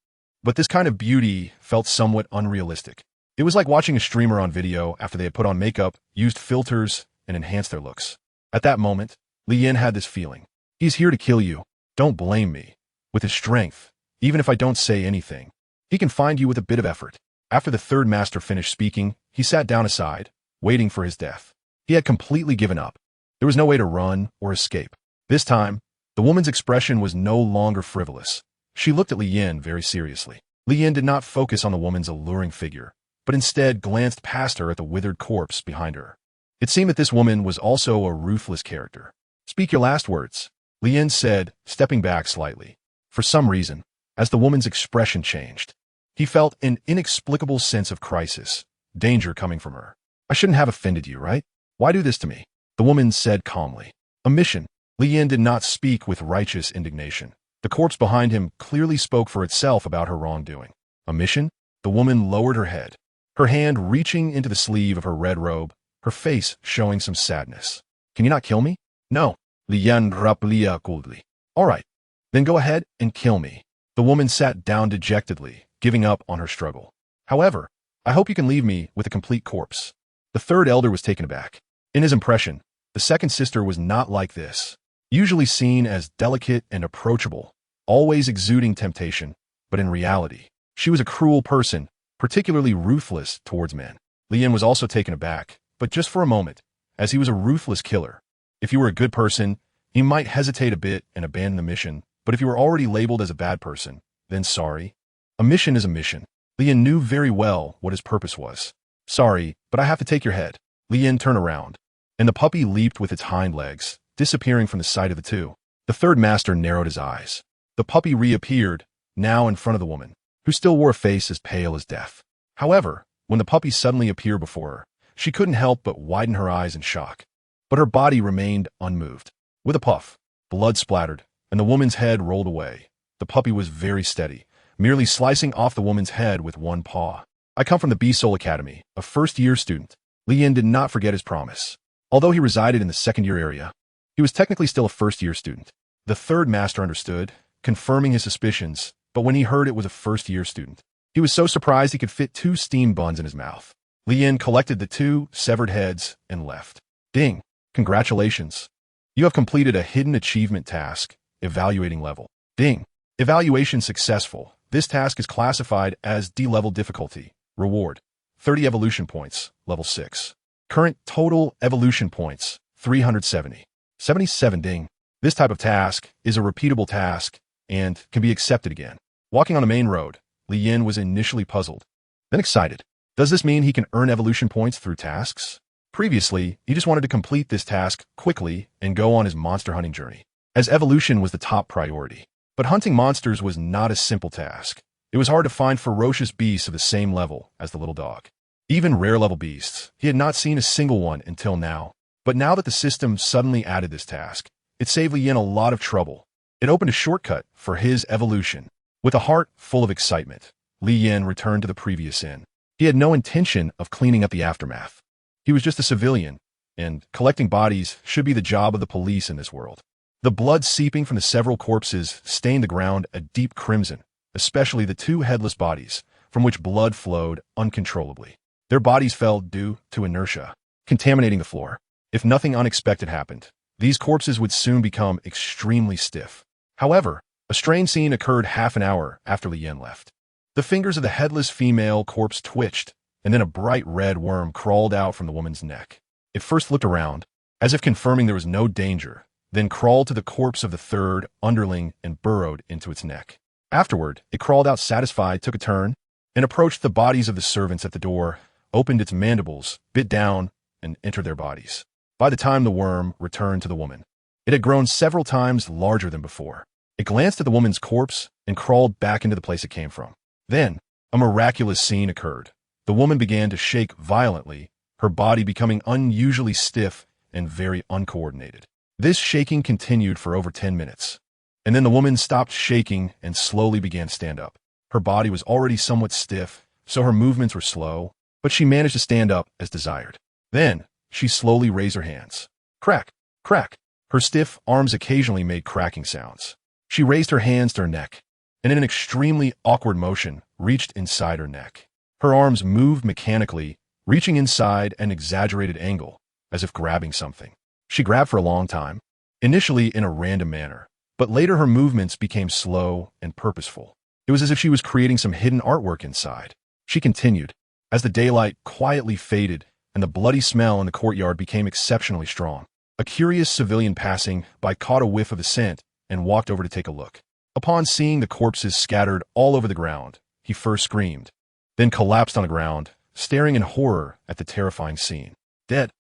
But this kind of beauty felt somewhat unrealistic. It was like watching a streamer on video after they had put on makeup, used filters, and enhanced their looks. At that moment, Li Yan had this feeling. He's here to kill you. Don't blame me. With his strength, even if I don't say anything, he can find you with a bit of effort. After the third master finished speaking, he sat down aside, waiting for his death. He had completely given up. There was no way to run or escape. This time, the woman's expression was no longer frivolous. She looked at Li Yan very seriously. Li Yan did not focus on the woman's alluring figure, but instead glanced past her at the withered corpse behind her. It seemed that this woman was also a ruthless character. Speak your last words, Li Yan said, stepping back slightly. For some reason, as the woman's expression changed, he felt an inexplicable sense of crisis, danger coming from her. I shouldn't have offended you, right? Why do this to me? The woman said calmly. A mission. Li Yan did not speak with righteous indignation. The corpse behind him clearly spoke for itself about her wrongdoing. A mission? The woman lowered her head, her hand reaching into the sleeve of her red robe, her face showing some sadness. Can you not kill me? No. Li Yan replied coldly. All right, then go ahead and kill me. The woman sat down dejectedly, giving up on her struggle. However, I hope you can leave me with a complete corpse. The third elder was taken aback. In his impression, the second sister was not like this. Usually seen as delicate and approachable, always exuding temptation, but in reality, she was a cruel person, particularly ruthless towards men. Li Yan was also taken aback, but just for a moment, as he was a ruthless killer. If you were a good person, he might hesitate a bit and abandon the mission, but if you were already labeled as a bad person, then sorry. A mission is a mission. Li Yan knew very well what his purpose was. Sorry, but I have to take your head. Li Yan turned around, and the puppy leaped with its hind legs, disappearing from the sight of the two. The third master narrowed his eyes. The puppy reappeared, now in front of the woman, who still wore a face as pale as death. However, when the puppy suddenly appeared before her, she couldn't help but widen her eyes in shock. But her body remained unmoved. With a puff, blood splattered, and the woman's head rolled away. The puppy was very steady, merely slicing off the woman's head with one paw. I come from the B-Soul Academy, a first-year student. Li Yan did not forget his promise. Although he resided in the second-year area, he was technically still a first-year student. The third master understood, confirming his suspicions, but when he heard it was a first-year student, he was so surprised he could fit 2 steamed buns in his mouth. Li Yan collected the 2 severed heads and left. Ding! Congratulations. You have completed a hidden achievement task, evaluating level. Ding! Evaluation successful. This task is classified as D-level difficulty. Reward: 30 evolution points, level 6. Current total evolution points, 370. 77 ding. This type of task is a repeatable task and can be accepted again. Walking on the main road, Li Yan was initially puzzled, then excited. Does this mean he can earn evolution points through tasks? Previously, he just wanted to complete this task quickly and go on his monster hunting journey, as evolution was the top priority. But hunting monsters was not a simple task. It was hard to find ferocious beasts of the same level as the little dog. Even rare-level beasts, he had not seen a single one until now. But now that the system suddenly added this task, it saved Li Yan a lot of trouble. It opened a shortcut for his evolution. With a heart full of excitement, Li Yan returned to the previous inn. He had no intention of cleaning up the aftermath. He was just a civilian, and collecting bodies should be the job of the police in this world. The blood seeping from the several corpses stained the ground a deep crimson, especially the 2 headless bodies, from which blood flowed uncontrollably. Their bodies fell due to inertia, contaminating the floor. If nothing unexpected happened, these corpses would soon become extremely stiff. However, a strange scene occurred half an hour after Li Yan left. The fingers of the headless female corpse twitched, and then a bright red worm crawled out from the woman's neck. It first looked around, as if confirming there was no danger, then crawled to the corpse of the third underling and burrowed into its neck. Afterward, it crawled out satisfied, took a turn, and approached the bodies of the servants at the door, opened its mandibles, bit down, and entered their bodies. By the time the worm returned to the woman, it had grown several times larger than before. It glanced at the woman's corpse and crawled back into the place it came from. Then, a miraculous scene occurred. The woman began to shake violently, her body becoming unusually stiff and very uncoordinated. This shaking continued for over 10 minutes. And then the woman stopped shaking and slowly began to stand up. Her body was already somewhat stiff, so her movements were slow, but she managed to stand up as desired. Then, she slowly raised her hands. Crack, crack. Her stiff arms occasionally made cracking sounds. She raised her hands to her neck, and in an extremely awkward motion, reached inside her neck. Her arms moved mechanically, reaching inside at an exaggerated angle, as if grabbing something. She grabbed for a long time, initially in a random manner, but later her movements became slow and purposeful. It was as if she was creating some hidden artwork inside. She continued, as the daylight quietly faded and the bloody smell in the courtyard became exceptionally strong. A curious civilian passing by caught a whiff of the scent and walked over to take a look. Upon seeing the corpses scattered all over the ground, he first screamed, then collapsed on the ground, staring in horror at the terrifying scene. Dead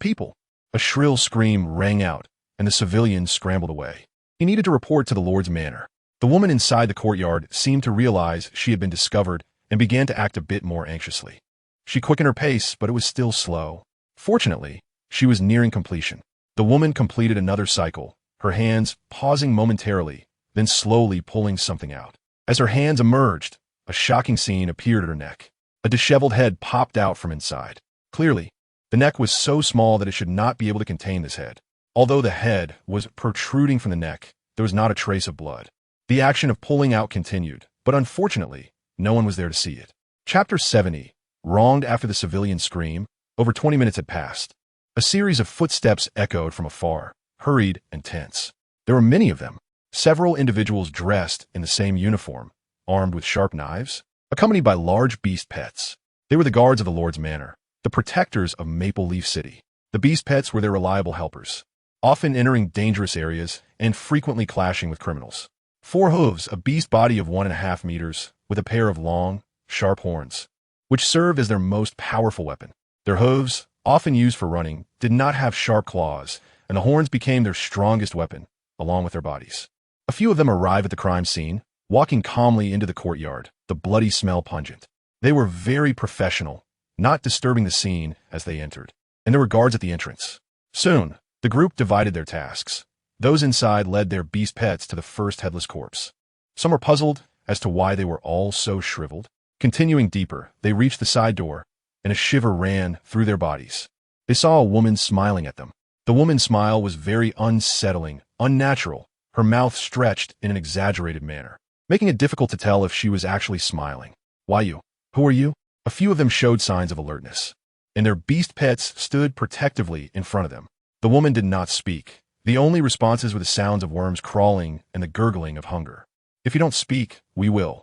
people! A shrill scream rang out, and the civilians scrambled away. He needed to report to the Lord's manor. The woman inside the courtyard seemed to realize she had been discovered and began to act a bit more anxiously. She quickened her pace, but it was still slow. Fortunately, she was nearing completion. The woman completed another cycle, her hands pausing momentarily, then slowly pulling something out. As her hands emerged, a shocking scene appeared at her neck. A disheveled head popped out from inside. Clearly, the neck was so small that it should not be able to contain this head. Although the head was protruding from the neck, there was not a trace of blood. The action of pulling out continued, but unfortunately, no one was there to see it. Chapter 70. Wronged after the civilian scream. Over 20 minutes had passed. A series of footsteps echoed from afar, hurried and tense. There were many of them, several individuals dressed in the same uniform, armed with sharp knives, accompanied by large beast pets. They were the guards of the Lord's manor, the protectors of Maple Leaf City. The beast pets were their reliable helpers, often entering dangerous areas and frequently clashing with criminals. 4 hooves, a beast body of 1.5 meters, with a pair of long, sharp horns, which served as their most powerful weapon. Their hooves, often used for running, did not have sharp claws, and the horns became their strongest weapon, along with their bodies. A few of them arrived at the crime scene, walking calmly into the courtyard, the bloody smell pungent. They were very professional, not disturbing the scene as they entered, and there were guards at the entrance. Soon, the group divided their tasks. Those inside led their beast pets to the first headless corpse. Some were puzzled as to why they were all so shriveled. Continuing deeper, they reached the side door, and a shiver ran through their bodies. They saw a woman smiling at them. The woman's smile was very unsettling, unnatural, her mouth stretched in an exaggerated manner, making it difficult to tell if she was actually smiling. Why you? Who are you? A few of them showed signs of alertness, and their beast pets stood protectively in front of them. The woman did not speak. The only responses were the sounds of worms crawling and the gurgling of hunger. If you don't speak, we will.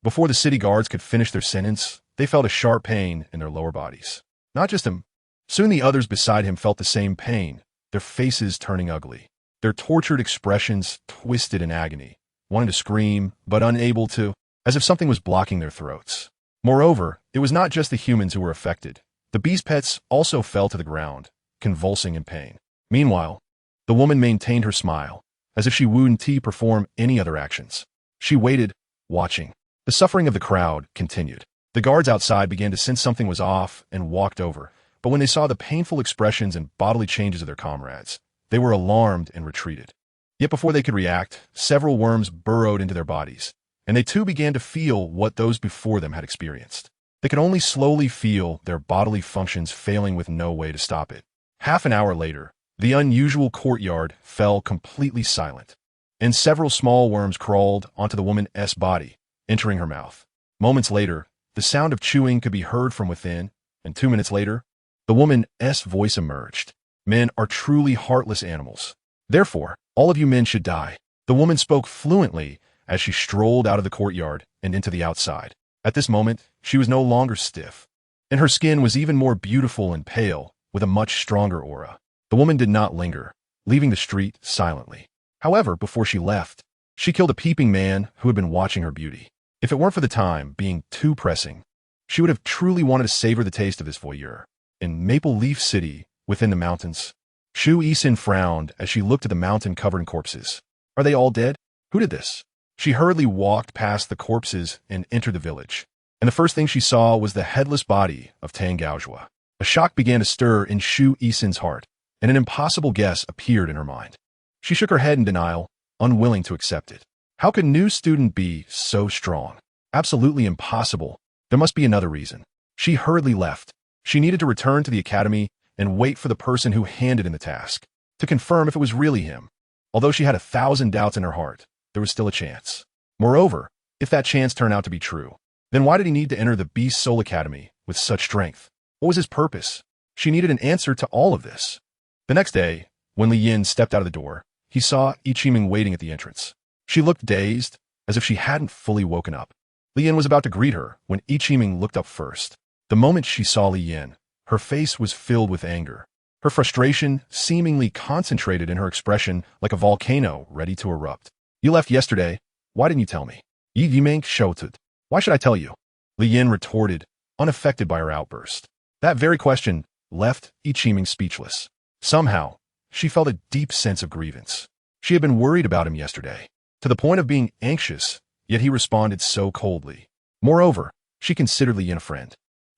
Before the city guards could finish their sentence, they felt a sharp pain in their lower bodies. Not just him. Soon the others beside him felt the same pain, their faces turning ugly, their tortured expressions twisted in agony, wanting to scream, but unable to, as if something was blocking their throats. Moreover, it was not just the humans who were affected. The beast pets also fell to the ground, convulsing in pain. Meanwhile, the woman maintained her smile, as if she wouldn't perform any other actions. She waited, watching. The suffering of the crowd continued. The guards outside began to sense something was off and walked over, but when they saw the painful expressions and bodily changes of their comrades, they were alarmed and retreated. Yet before they could react, several worms burrowed into their bodies, and they too began to feel what those before them had experienced. They could only slowly feel their bodily functions failing with no way to stop it. Half an hour later, the unusual courtyard fell completely silent, and several small worms crawled onto the woman's body, entering her mouth. Moments later, the sound of chewing could be heard from within, and 2 minutes later, the woman's voice emerged. Men are truly heartless animals. Therefore, all of you men should die. The woman spoke fluently as she strolled out of the courtyard and into the outside. At this moment, she was no longer stiff, and her skin was even more beautiful and pale, with a much stronger aura. The woman did not linger, leaving the street silently. However, before she left, she killed a peeping man who had been watching her beauty. If it weren't for the time being too pressing, she would have truly wanted to savor the taste of this voyeur. In Maple Leaf City, within the mountains, Shu Isin frowned as she looked at the mountain covered in corpses. Are they all dead? Who did this? She hurriedly walked past the corpses and entered the village, and the first thing she saw was the headless body of Tangaujua. A shock began to stir in Shu Isin's heart. and an impossible guess appeared in her mind. She shook her head in denial, unwilling to accept it. How could new student be so strong? Absolutely impossible. There must be another reason. She hurriedly left. She needed to return to the academy and wait for the person who handed in the task to confirm if it was really him. Although she had 1,000 doubts in her heart, there was still a chance. Moreover, if that chance turned out to be true, then why did he need to enter the Beast Soul Academy with such strength? What was his purpose? She needed an answer to all of this. The next day, when Li Yin stepped out of the door, he saw Ichiming waiting at the entrance. She looked dazed, as if she hadn't fully woken up. Li Yin was about to greet her when Ichiming looked up first. The moment she saw Li Yin, her face was filled with anger. Her frustration seemingly concentrated in her expression like a volcano ready to erupt. You left yesterday. Why didn't you tell me? Yimeng shouted. Why should I tell you? Li Yin retorted, unaffected by her outburst. That very question left Ichiming speechless. Somehow, she felt a deep sense of grievance. She had been worried about him yesterday, to the point of being anxious, yet he responded so coldly. Moreover, she considered Li Yin a friend.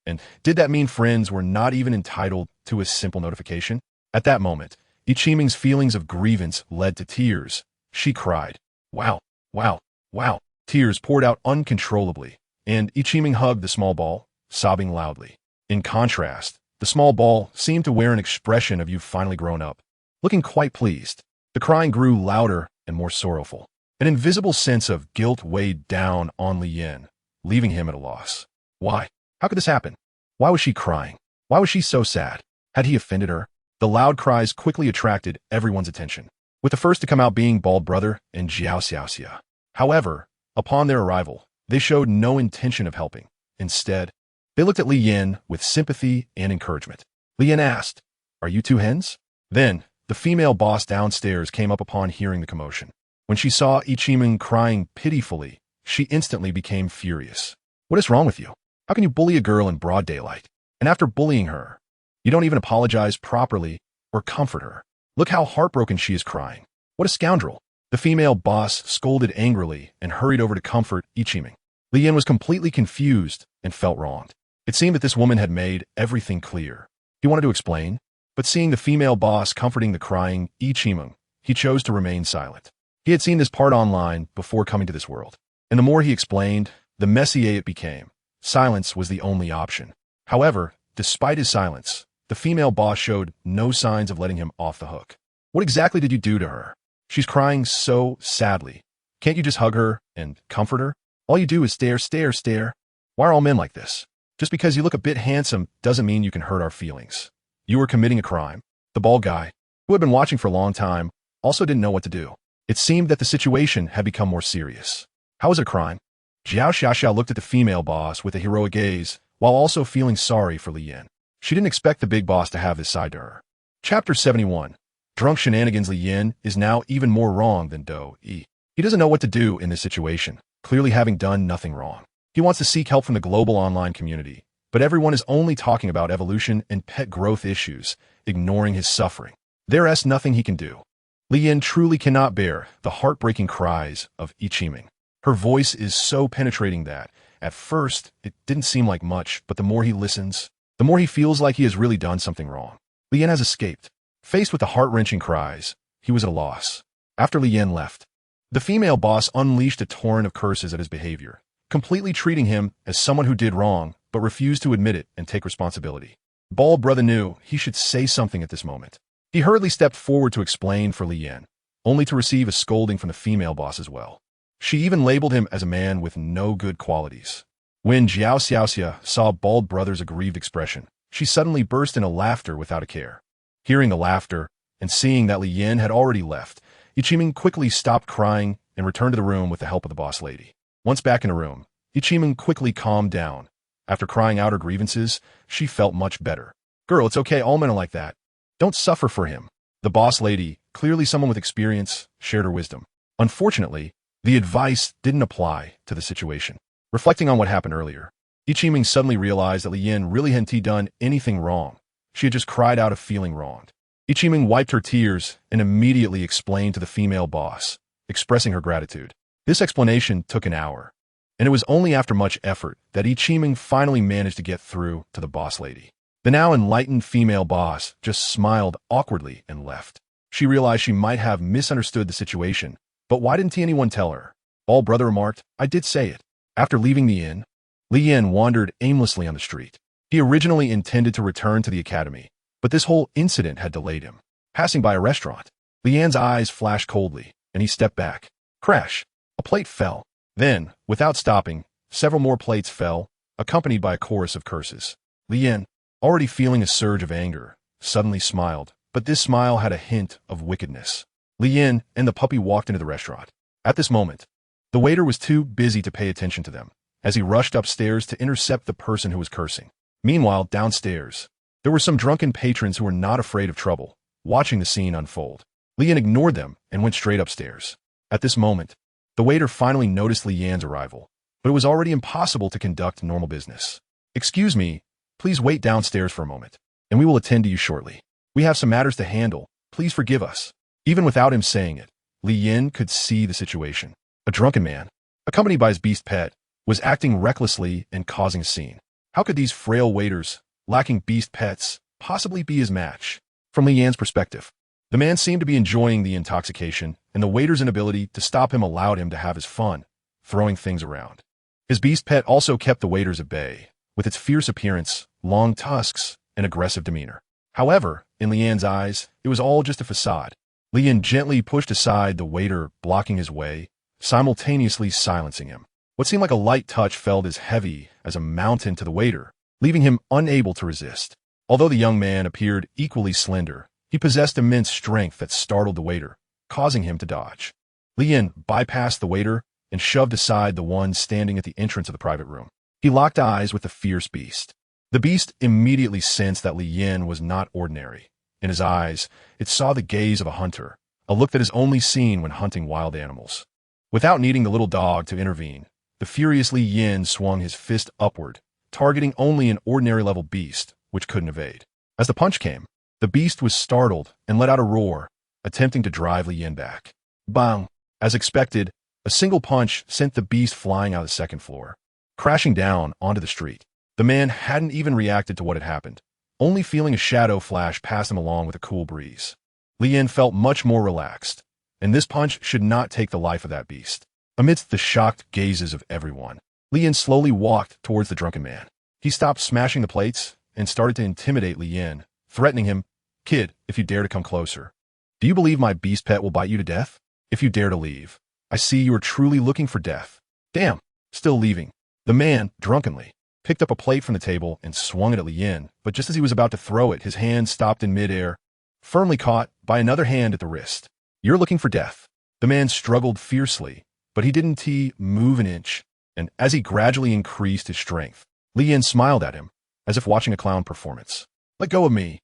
And did that mean friends were not even entitled to a simple notification? At that moment, Ichiming's feelings of grievance led to tears. She cried, "Wow, wow, wow." Tears poured out uncontrollably, and Ichiming hugged the small ball, sobbing loudly. In contrast, the small ball seemed to wear an expression of "you've finally grown up," looking quite pleased. The crying grew louder and more sorrowful. An invisible sense of guilt weighed down on Li Yin, leaving him at a loss. Why? How could this happen? Why was she crying? Why was she so sad? Had he offended her? The loud cries quickly attracted everyone's attention, with the first to come out being Bald Brother and Jiao Xiaoxia. However, upon their arrival, they showed no intention of helping. Instead, they looked at Li Yin with sympathy and encouragement. Li Yin asked, "Are you two hens?" Then, the female boss downstairs came up upon hearing the commotion. When she saw Ichiming crying pitifully, she instantly became furious. "What is wrong with you? How can you bully a girl in broad daylight? And after bullying her, you don't even apologize properly or comfort her. Look how heartbroken she is crying. What a scoundrel." The female boss scolded angrily and hurried over to comfort Ichiming. Li Yin was completely confused and felt wronged. It seemed that this woman had made everything clear. He wanted to explain, but seeing the female boss comforting the crying Ichiming, he chose to remain silent. He had seen this part online before coming to this world, and the more he explained, the messier it became. Silence was the only option. However, despite his silence, the female boss showed no signs of letting him off the hook. "What exactly did you do to her? She's crying so sadly. Can't you just hug her and comfort her? All you do is stare, stare, stare. Why are all men like this? Just because you look a bit handsome doesn't mean you can hurt our feelings. You were committing a crime." The bald guy, who had been watching for a long time, also didn't know what to do. It seemed that the situation had become more serious. How was it a crime? Jiao Xiaoxiao looked at the female boss with a heroic gaze, while also feeling sorry for Li Yin. She didn't expect the big boss to have this side to her. Chapter 71. Drunk shenanigans. Li Yin is now even more wrong than Do Yi. He doesn't know what to do in this situation, clearly having done nothing wrong. He wants to seek help from the global online community, but everyone is only talking about evolution and pet growth issues, ignoring his suffering. There's nothing he can do. Li Yin truly cannot bear the heartbreaking cries of Ichiming. Her voice is so penetrating that, at first, it didn't seem like much, but the more he listens, the more he feels like he has really done something wrong. Li Yin has escaped. Faced with the heart-wrenching cries, he was at a loss. After Li Yin left, the female boss unleashed a torrent of curses at his behavior, completely treating him as someone who did wrong but refused to admit it and take responsibility. Bald Brother knew he should say something at this moment. He hurriedly stepped forward to explain for Li Yin, only to receive a scolding from the female boss as well. She even labeled him as a man with no good qualities. When Jiao Xiaoxia saw Bald Brother's aggrieved expression, she suddenly burst into laughter without a care. Hearing the laughter and seeing that Li Yin had already left, Ichiming quickly stopped crying and returned to the room with the help of the boss lady. Once back in the room, Ichiming quickly calmed down. After crying out her grievances, she felt much better. "Girl, it's okay, all men are like that. Don't suffer for him." The boss lady, clearly someone with experience, shared her wisdom. Unfortunately, the advice didn't apply to the situation. Reflecting on what happened earlier, Ichiming suddenly realized that Li Yin really hadn't done anything wrong. She had just cried out of feeling wronged. Ichiming wiped her tears and immediately explained to the female boss, expressing her gratitude. This explanation took an hour, and it was only after much effort that Ichiming finally managed to get through to the boss lady. The now enlightened female boss just smiled awkwardly and left. She realized she might have misunderstood the situation, but why didn't anyone tell her? All brother remarked, I did say it. After leaving the inn, Li Yan wandered aimlessly on the street. He originally intended to return to the academy, but this whole incident had delayed him. Passing by a restaurant, Li Yan's eyes flashed coldly, and he stepped back. Crash! A plate fell. Then, without stopping, several more plates fell, accompanied by a chorus of curses. Li Yan, already feeling a surge of anger, suddenly smiled, but this smile had a hint of wickedness. Li Yan and the puppy walked into the restaurant. At this moment, the waiter was too busy to pay attention to them, as he rushed upstairs to intercept the person who was cursing. Meanwhile, downstairs, there were some drunken patrons who were not afraid of trouble, watching the scene unfold. Li Yan ignored them and went straight upstairs. At this moment, the waiter finally noticed Li Yan's arrival, but it was already impossible to conduct normal business. Excuse me, please wait downstairs for a moment, and we will attend to you shortly. We have some matters to handle, please forgive us. Even without him saying it, Li Yan could see the situation. A drunken man, accompanied by his beast pet, was acting recklessly and causing a scene. How could these frail waiters, lacking beast pets, possibly be his match? From Li Yan's perspective, the man seemed to be enjoying the intoxication, and the waiter's inability to stop him allowed him to have his fun, throwing things around. His beast pet also kept the waiters at bay, with its fierce appearance, long tusks, and aggressive demeanor. However, in Li Yan's eyes, it was all just a facade. Li Yan gently pushed aside the waiter blocking his way, simultaneously silencing him. What seemed like a light touch felt as heavy as a mountain to the waiter, leaving him unable to resist. Although the young man appeared equally slender, he possessed immense strength that startled the waiter, causing him to dodge. Li Yan bypassed the waiter and shoved aside the one standing at the entrance of the private room. He locked eyes with the fierce beast. The beast immediately sensed that Li Yan was not ordinary. In his eyes, it saw the gaze of a hunter, a look that is only seen when hunting wild animals. Without needing the little dog to intervene, the furious Li Yan swung his fist upward, targeting only an ordinary-level beast, which couldn't evade. As the punch came, the beast was startled and let out a roar, attempting to drive Li Yan back. Bang! As expected, a single punch sent the beast flying out of the second floor, crashing down onto the street. The man hadn't even reacted to what had happened, only feeling a shadow flash past him along with a cool breeze. Li Yan felt much more relaxed, and this punch should not take the life of that beast. Amidst the shocked gazes of everyone, Li Yan slowly walked towards the drunken man. He stopped smashing the plates and started to intimidate Li Yan, threatening him, Kid, if you dare to come closer. Do you believe my beast pet will bite you to death? If you dare to leave, I see you are truly looking for death. Damn, still leaving. The man, drunkenly, picked up a plate from the table and swung it at Li Yan, but just as he was about to throw it, his hand stopped in midair, firmly caught by another hand at the wrist. You're looking for death. The man struggled fiercely, but he didn't move an inch, and as he gradually increased his strength, Li Yan smiled at him, as if watching a clown performance. Let go of me.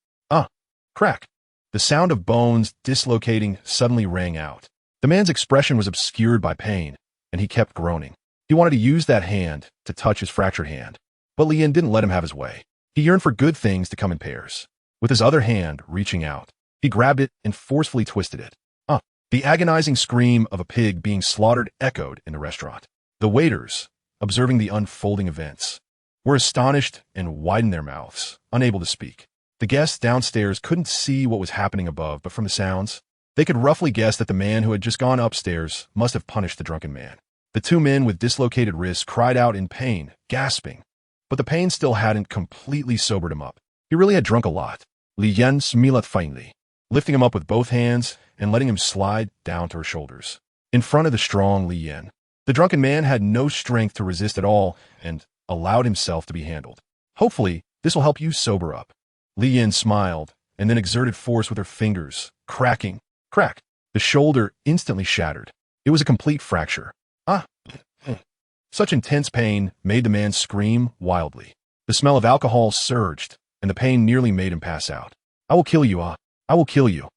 Crack. The sound of bones dislocating suddenly rang out. The man's expression was obscured by pain, and he kept groaning. He wanted to use that hand to touch his fractured hand, but Li Yan didn't let him have his way. He yearned for good things to come in pairs. With his other hand reaching out, he grabbed it and forcefully twisted it. The agonizing scream of a pig being slaughtered echoed in the restaurant. The waiters, observing the unfolding events, were astonished and widened their mouths, unable to speak. The guests downstairs couldn't see what was happening above, but from the sounds, they could roughly guess that the man who had just gone upstairs must have punished the drunken man. The two men with dislocated wrists cried out in pain, gasping, but the pain still hadn't completely sobered him up. He really had drunk a lot. Li Yan smiled faintly, lifting him up with both hands and letting him slide down to her shoulders. In front of the strong Li Yan, the drunken man had no strength to resist at all and allowed himself to be handled. Hopefully, this will help you sober up. Li Yan smiled and then exerted force with her fingers, cracking. Crack. The shoulder instantly shattered. It was a complete fracture. Such intense pain made the man scream wildly. The smell of alcohol surged, and the pain nearly made him pass out. I will kill you, I will kill you.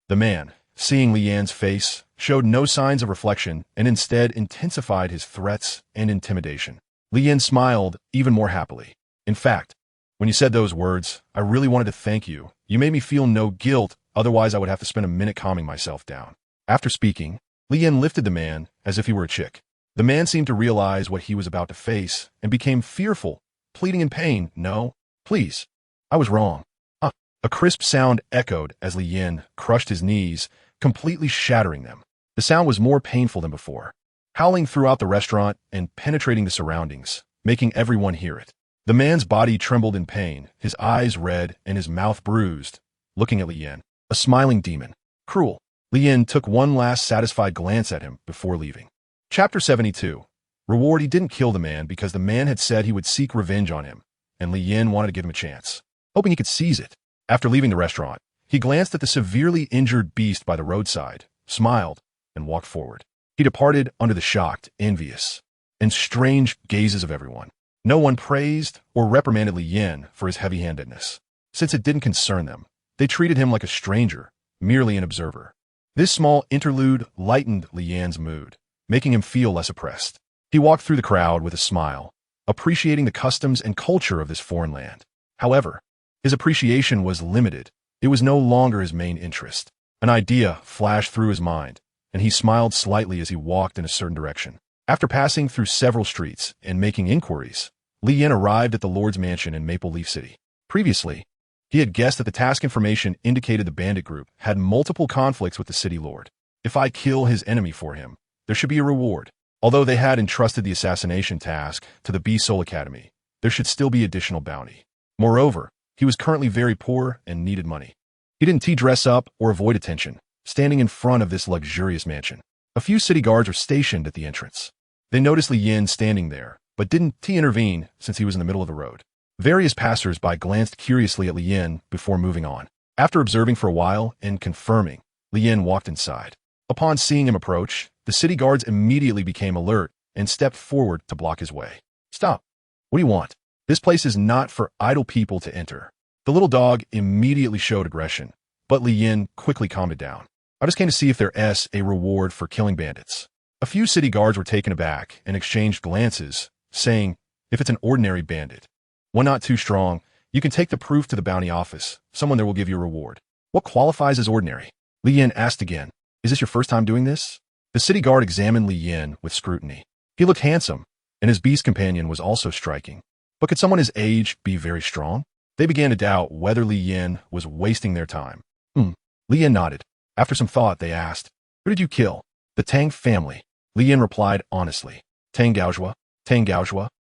The man, seeing Li Yan's face, showed no signs of reflection and instead intensified his threats and intimidation. Li Yan smiled even more happily. In fact, when you said those words, I really wanted to thank you. You made me feel no guilt, otherwise I would have to spend a minute calming myself down. After speaking, Li Yan lifted the man as if he were a chick. The man seemed to realize what he was about to face and became fearful, pleading in pain, No, please. I was wrong. Ah, a crisp sound echoed as Li Yin crushed his knees, completely shattering them. The sound was more painful than before, howling throughout the restaurant and penetrating the surroundings, making everyone hear it. The man's body trembled in pain, his eyes red and his mouth bruised, looking at Li Yin, a smiling demon. Cruel. Li Yin took one last satisfied glance at him before leaving. Chapter 72. Reward. He didn't kill the man because the man had said he would seek revenge on him, and Li Yin wanted to give him a chance, hoping he could seize it. After leaving the restaurant, he glanced at the severely injured beast by the roadside, smiled, and walked forward. He departed under the shocked, envious, and strange gazes of everyone. No one praised or reprimanded Li Yin for his heavy-handedness. Since it didn't concern them, they treated him like a stranger, merely an observer. This small interlude lightened Li Yin's mood, making him feel less oppressed. He walked through the crowd with a smile, appreciating the customs and culture of this foreign land. However, his appreciation was limited. It was no longer his main interest. An idea flashed through his mind, and he smiled slightly as he walked in a certain direction. After passing through several streets and making inquiries, Li Yin arrived at the Lord's mansion in Maple Leaf City. Previously, he had guessed that the task information indicated the bandit group had multiple conflicts with the city lord. If I kill his enemy for him, there should be a reward. Although they had entrusted the assassination task to the B-Soul Academy, there should still be additional bounty. Moreover, he was currently very poor and needed money. He didn't dress up or avoid attention, standing in front of this luxurious mansion. A few city guards were stationed at the entrance. They noticed Li Yin standing there, but didn't intervene since he was in the middle of the road. Various passers-by glanced curiously at Li Yin before moving on. After observing for a while and confirming, Li Yin walked inside. Upon seeing him approach, the city guards immediately became alert and stepped forward to block his way. Stop. What do you want? This place is not for idle people to enter. The little dog immediately showed aggression, but Li Yin quickly calmed it down. I just came to see if there's a reward for killing bandits. A few city guards were taken aback and exchanged glances, saying, if it's an ordinary bandit, one not too strong, you can take the proof to the bounty office. Someone there will give you a reward. What qualifies as ordinary? Li Yin asked again. Is this your first time doing this? The city guard examined Li Yin with scrutiny. He looked handsome, and his beast companion was also striking. But could someone his age be very strong? They began to doubt whether Li Yin was wasting their time. Li Yin nodded. After some thought, they asked, who did you kill? The Tang family. Li Yin replied honestly. Tang Gaozhua,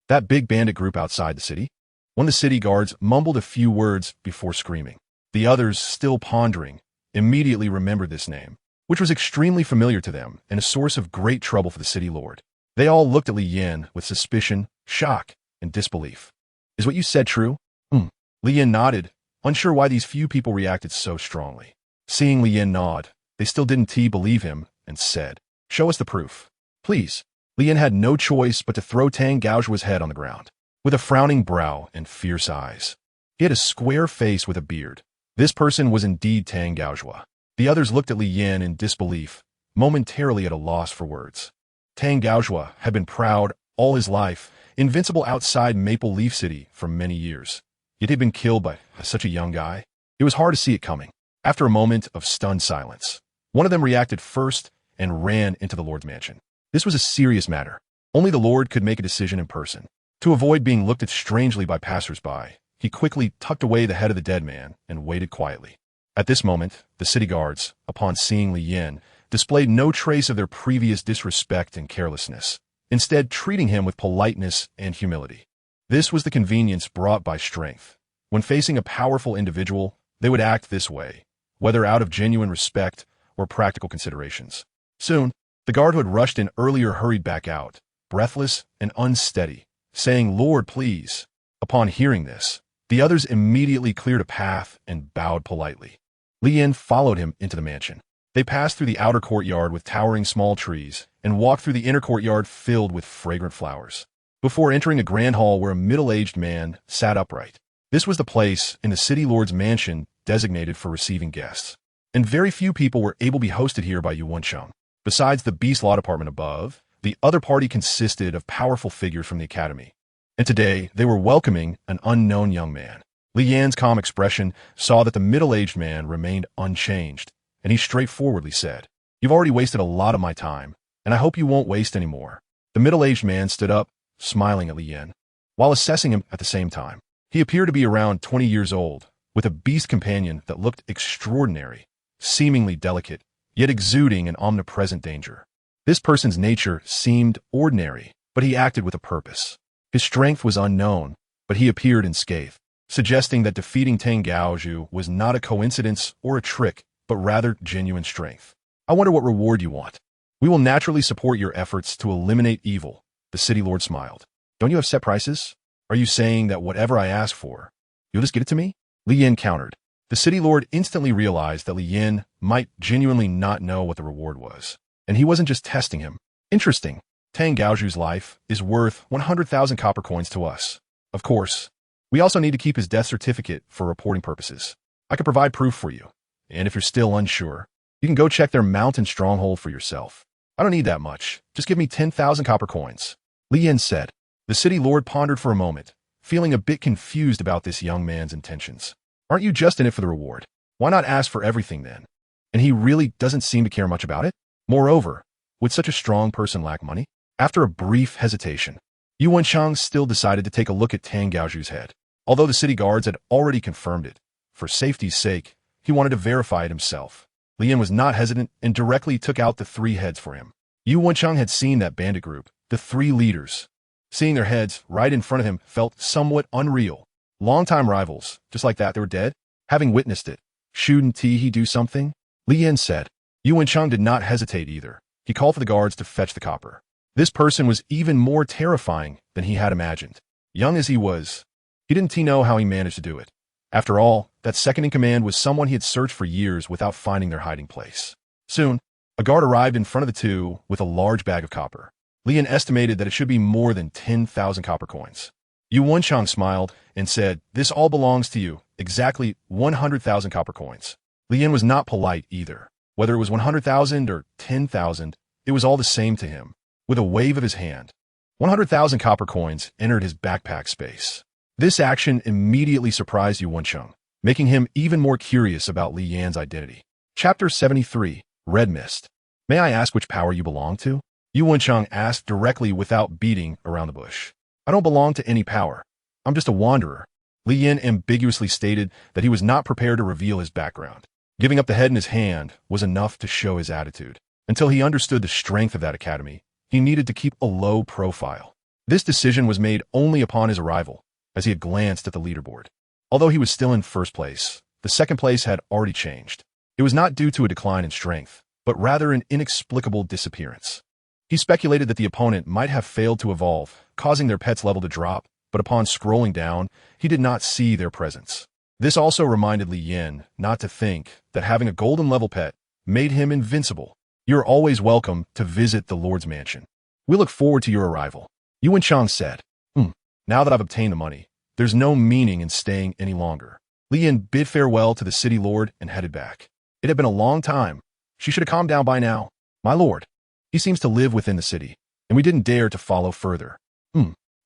that big bandit group outside the city? One of the city guards mumbled a few words before screaming. The others, still pondering, immediately remembered this name, which was extremely familiar to them and a source of great trouble for the city lord. They all looked at Li Yin with suspicion, shock, and disbelief. Is what you said true? Li Yin nodded, unsure why these few people reacted so strongly. Seeing Li Yin nod, they still didn't believe him and said, show us the proof. Please. Li Yin had no choice but to throw Tang Gaozhua's head on the ground. With a frowning brow and fierce eyes. He had a square face with a beard. This person was indeed Tang Gaozhua. The others looked at Li Yin in disbelief, momentarily at a loss for words. Tang Gaozhua had been proud all his life, invincible outside Maple Leaf City for many years. Yet he'd been killed by such a young guy. It was hard to see it coming. After a moment of stunned silence, one of them reacted first and ran into the Lord's mansion. This was a serious matter. Only the Lord could make a decision in person. To avoid being looked at strangely by passers-by, he quickly tucked away the head of the dead man and waited quietly. At this moment, the city guards, upon seeing Li Yin, displayed no trace of their previous disrespect and carelessness, instead treating him with politeness and humility. This was the convenience brought by strength. When facing a powerful individual, they would act this way, whether out of genuine respect or practical considerations. Soon, the guard who had rushed in earlier hurried back out, breathless and unsteady, saying, Lord, please. Upon hearing this, the others immediately cleared a path and bowed politely. Li Yin followed him into the mansion. They passed through the outer courtyard with towering small trees and walked through the inner courtyard filled with fragrant flowers, before entering a grand hall where a middle-aged man sat upright. This was the place in the city lord's mansion designated for receiving guests, and very few people were able to be hosted here by Yuan Cheng. Besides the beast law department above, the other party consisted of powerful figures from the academy, and today they were welcoming an unknown young man. Li Yan's calm expression saw that the middle-aged man remained unchanged, and he straightforwardly said, You've already wasted a lot of my time, and I hope you won't waste any more. The middle-aged man stood up, smiling at Li Yan, while assessing him at the same time. He appeared to be around 20 years old, with a beast companion that looked extraordinary, seemingly delicate, yet exuding an omnipresent danger. This person's nature seemed ordinary, but he acted with a purpose. His strength was unknown, but he appeared unscathed, suggesting that defeating Tang Gaoju was not a coincidence or a trick, but rather genuine strength. I wonder what reward you want. We will naturally support your efforts to eliminate evil, the city lord smiled. Don't you have set prices? Are you saying that whatever I ask for, you'll just get it to me? Li Yin countered. The city lord instantly realized that Li Yin might genuinely not know what the reward was. And he wasn't just testing him. Interesting. Tang Gaoju's life is worth 100,000 copper coins to us. Of course, we also need to keep his death certificate for reporting purposes. I could provide proof for you. And if you're still unsure, you can go check their mountain stronghold for yourself. I don't need that much. Just give me 10,000 copper coins. Li Yin said. The city lord pondered for a moment, feeling a bit confused about this young man's intentions. Aren't you just in it for the reward? Why not ask for everything then? And he really doesn't seem to care much about it? Moreover, would such a strong person lack money? After a brief hesitation, Yu Wenchang still decided to take a look at Tang Gaoju's head. Although the city guards had already confirmed it, for safety's sake, he wanted to verify it himself. Li Yin was not hesitant and directly took out the 3 heads for him. Yu Wenchang had seen that bandit group, the 3 leaders. Seeing their heads right in front of him felt somewhat unreal. Longtime rivals, just like that, they were dead? Having witnessed it, shouldn't he do something? Li Yin said. Yu Wenchang did not hesitate either. He called for the guards to fetch the copper. This person was even more terrifying than he had imagined. Young as he was, he didn't know how he managed to do it. After all, that second in command was someone he had searched for years without finding their hiding place. Soon, a guard arrived in front of the 2 with a large bag of copper. Li Yin estimated that it should be more than 10,000 copper coins. Yu Wenchang smiled and said, "This all belongs to you, exactly 100,000 copper coins." Li Yin was not polite either. Whether it was 100,000 or 10,000, it was all the same to him. With a wave of his hand, 100,000 copper coins entered his backpack space. This action immediately surprised Yu Wenchang, making him even more curious about Li Yan's identity. Chapter 73, Red Mist. May I ask which power you belong to? Yu Wenchang asked directly without beating around the bush. I don't belong to any power. I'm just a wanderer. Li Yin ambiguously stated that he was not prepared to reveal his background. Giving up the head in his hand was enough to show his attitude. Until he understood the strength of that academy, he needed to keep a low profile. This decision was made only upon his arrival, as he had glanced at the leaderboard. Although he was still in first place, the second place had already changed. It was not due to a decline in strength, but rather an inexplicable disappearance. He speculated that the opponent might have failed to evolve, causing their pet's level to drop, but upon scrolling down, he did not see their presence. This also reminded Li Yin not to think that having a golden level pet made him invincible. You're always welcome to visit the Lord's mansion. We look forward to your arrival. Yu Wenchang said. Now that I've obtained the money, there's no meaning in staying any longer. Li Yin bid farewell to the city lord and headed back. It had been a long time. She should have calmed down by now. My lord. He seems to live within the city, and we didn't dare to follow further.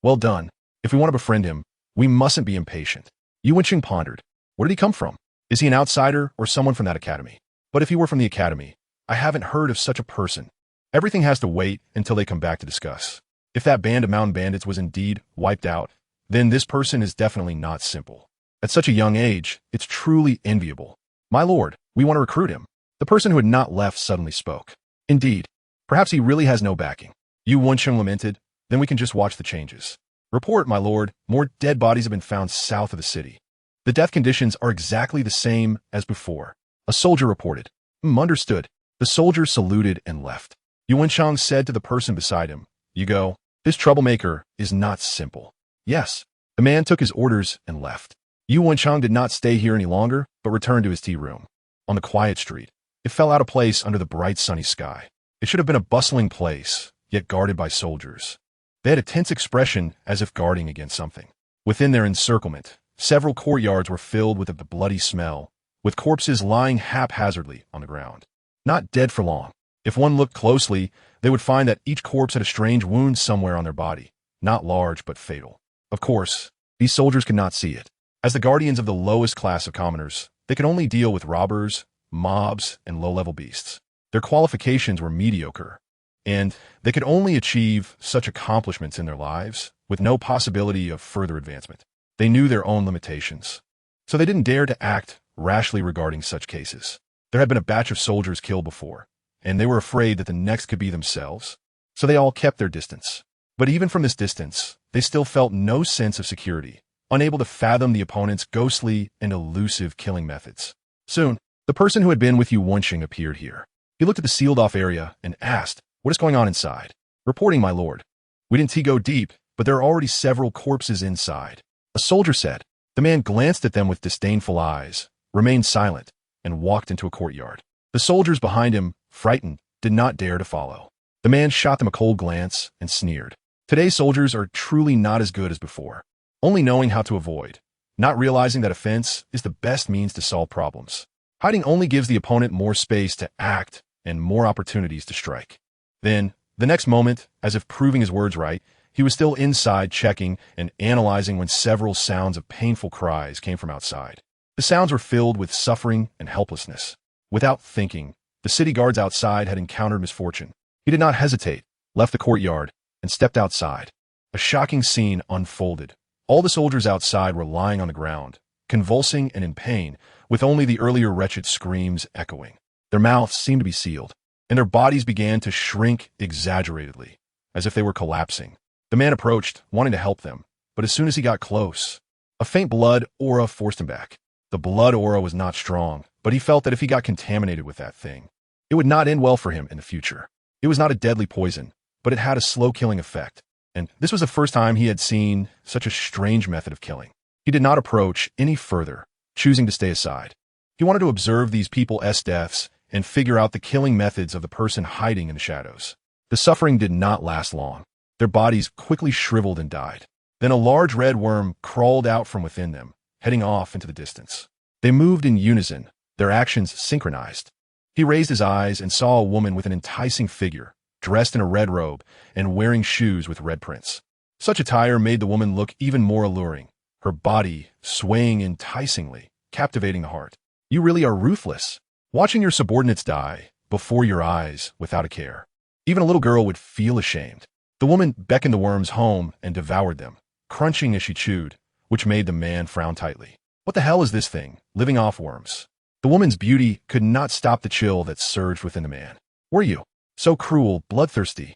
Well done. If we want to befriend him, we mustn't be impatient. Yu Wenchang pondered. Where did he come from? Is he an outsider or someone from that academy? But if he were from the academy, I haven't heard of such a person. Everything has to wait until they come back to discuss. If that band of mountain bandits was indeed wiped out, then this person is definitely not simple. At such a young age, it's truly enviable. My lord, we want to recruit him. The person who had not left suddenly spoke. Indeed, perhaps he really has no backing. Yu Wenchang lamented, then we can just watch the changes. Report, my lord, more dead bodies have been found south of the city. The death conditions are exactly the same as before. A soldier reported. Understood. The soldier saluted and left. Yu Wenchang said to the person beside him, You go. This troublemaker is not simple. Yes. The man took his orders and left. Yu Wenchang did not stay here any longer, but returned to his tea room. On the quiet street, it fell out of place under the bright sunny sky. It should have been a bustling place, yet guarded by soldiers. They had a tense expression as if guarding against something. Within their encirclement, several courtyards were filled with a bloody smell, with corpses lying haphazardly on the ground. Not dead for long. If one looked closely, they would find that each corpse had a strange wound somewhere on their body, not large but fatal. Of course, these soldiers could not see it. As the guardians of the lowest class of commoners, they could only deal with robbers, mobs, and low-level beasts. Their qualifications were mediocre, and they could only achieve such accomplishments in their lives with no possibility of further advancement. They knew their own limitations, so they didn't dare to act rashly regarding such cases. There had been a batch of soldiers killed before, and they were afraid that the next could be themselves, so they all kept their distance. But even from this distance, they still felt no sense of security, unable to fathom the opponent's ghostly and elusive killing methods. Soon, the person who had been with Yu Wenxing appeared here. He looked at the sealed-off area and asked, "What is going on inside?" "Reporting, my lord. We didn't go deep, but there are already several corpses inside," a soldier said. The man glanced at them with disdainful eyes, remained silent, and walked into a courtyard. The soldiers behind him, frightened, did not dare to follow. The man shot them a cold glance and sneered. Today's soldiers are truly not as good as before, only knowing how to avoid, not realizing that offense is the best means to solve problems. Hiding only gives the opponent more space to act and more opportunities to strike. Then, the next moment, as if proving his words right, he was still inside checking and analyzing when several sounds of painful cries came from outside. The sounds were filled with suffering and helplessness. Without thinking, the city guards outside had encountered misfortune. He did not hesitate, left the courtyard, and stepped outside. A shocking scene unfolded. All the soldiers outside were lying on the ground, convulsing and in pain, with only the earlier wretched screams echoing. Their mouths seemed to be sealed, and their bodies began to shrink exaggeratedly, as if they were collapsing. The man approached, wanting to help them, but as soon as he got close, a faint blood aura forced him back. The blood aura was not strong, but he felt that if he got contaminated with that thing, it would not end well for him in the future. It was not a deadly poison, but it had a slow-killing effect, and this was the first time he had seen such a strange method of killing. He did not approach any further, choosing to stay aside. He wanted to observe these people's deaths and figure out the killing methods of the person hiding in the shadows. The suffering did not last long. Their bodies quickly shriveled and died. Then a large red worm crawled out from within them, heading off into the distance. They moved in unison, their actions synchronized. He raised his eyes and saw a woman with an enticing figure, dressed in a red robe and wearing shoes with red prints. Such attire made the woman look even more alluring, her body swaying enticingly, captivating the heart. You really are ruthless, watching your subordinates die before your eyes without a care. Even a little girl would feel ashamed. The woman beckoned the worms home and devoured them, crunching as she chewed, which made the man frown tightly. What the hell is this thing, living off worms? The woman's beauty could not stop the chill that surged within the man. Were you so cruel, bloodthirsty,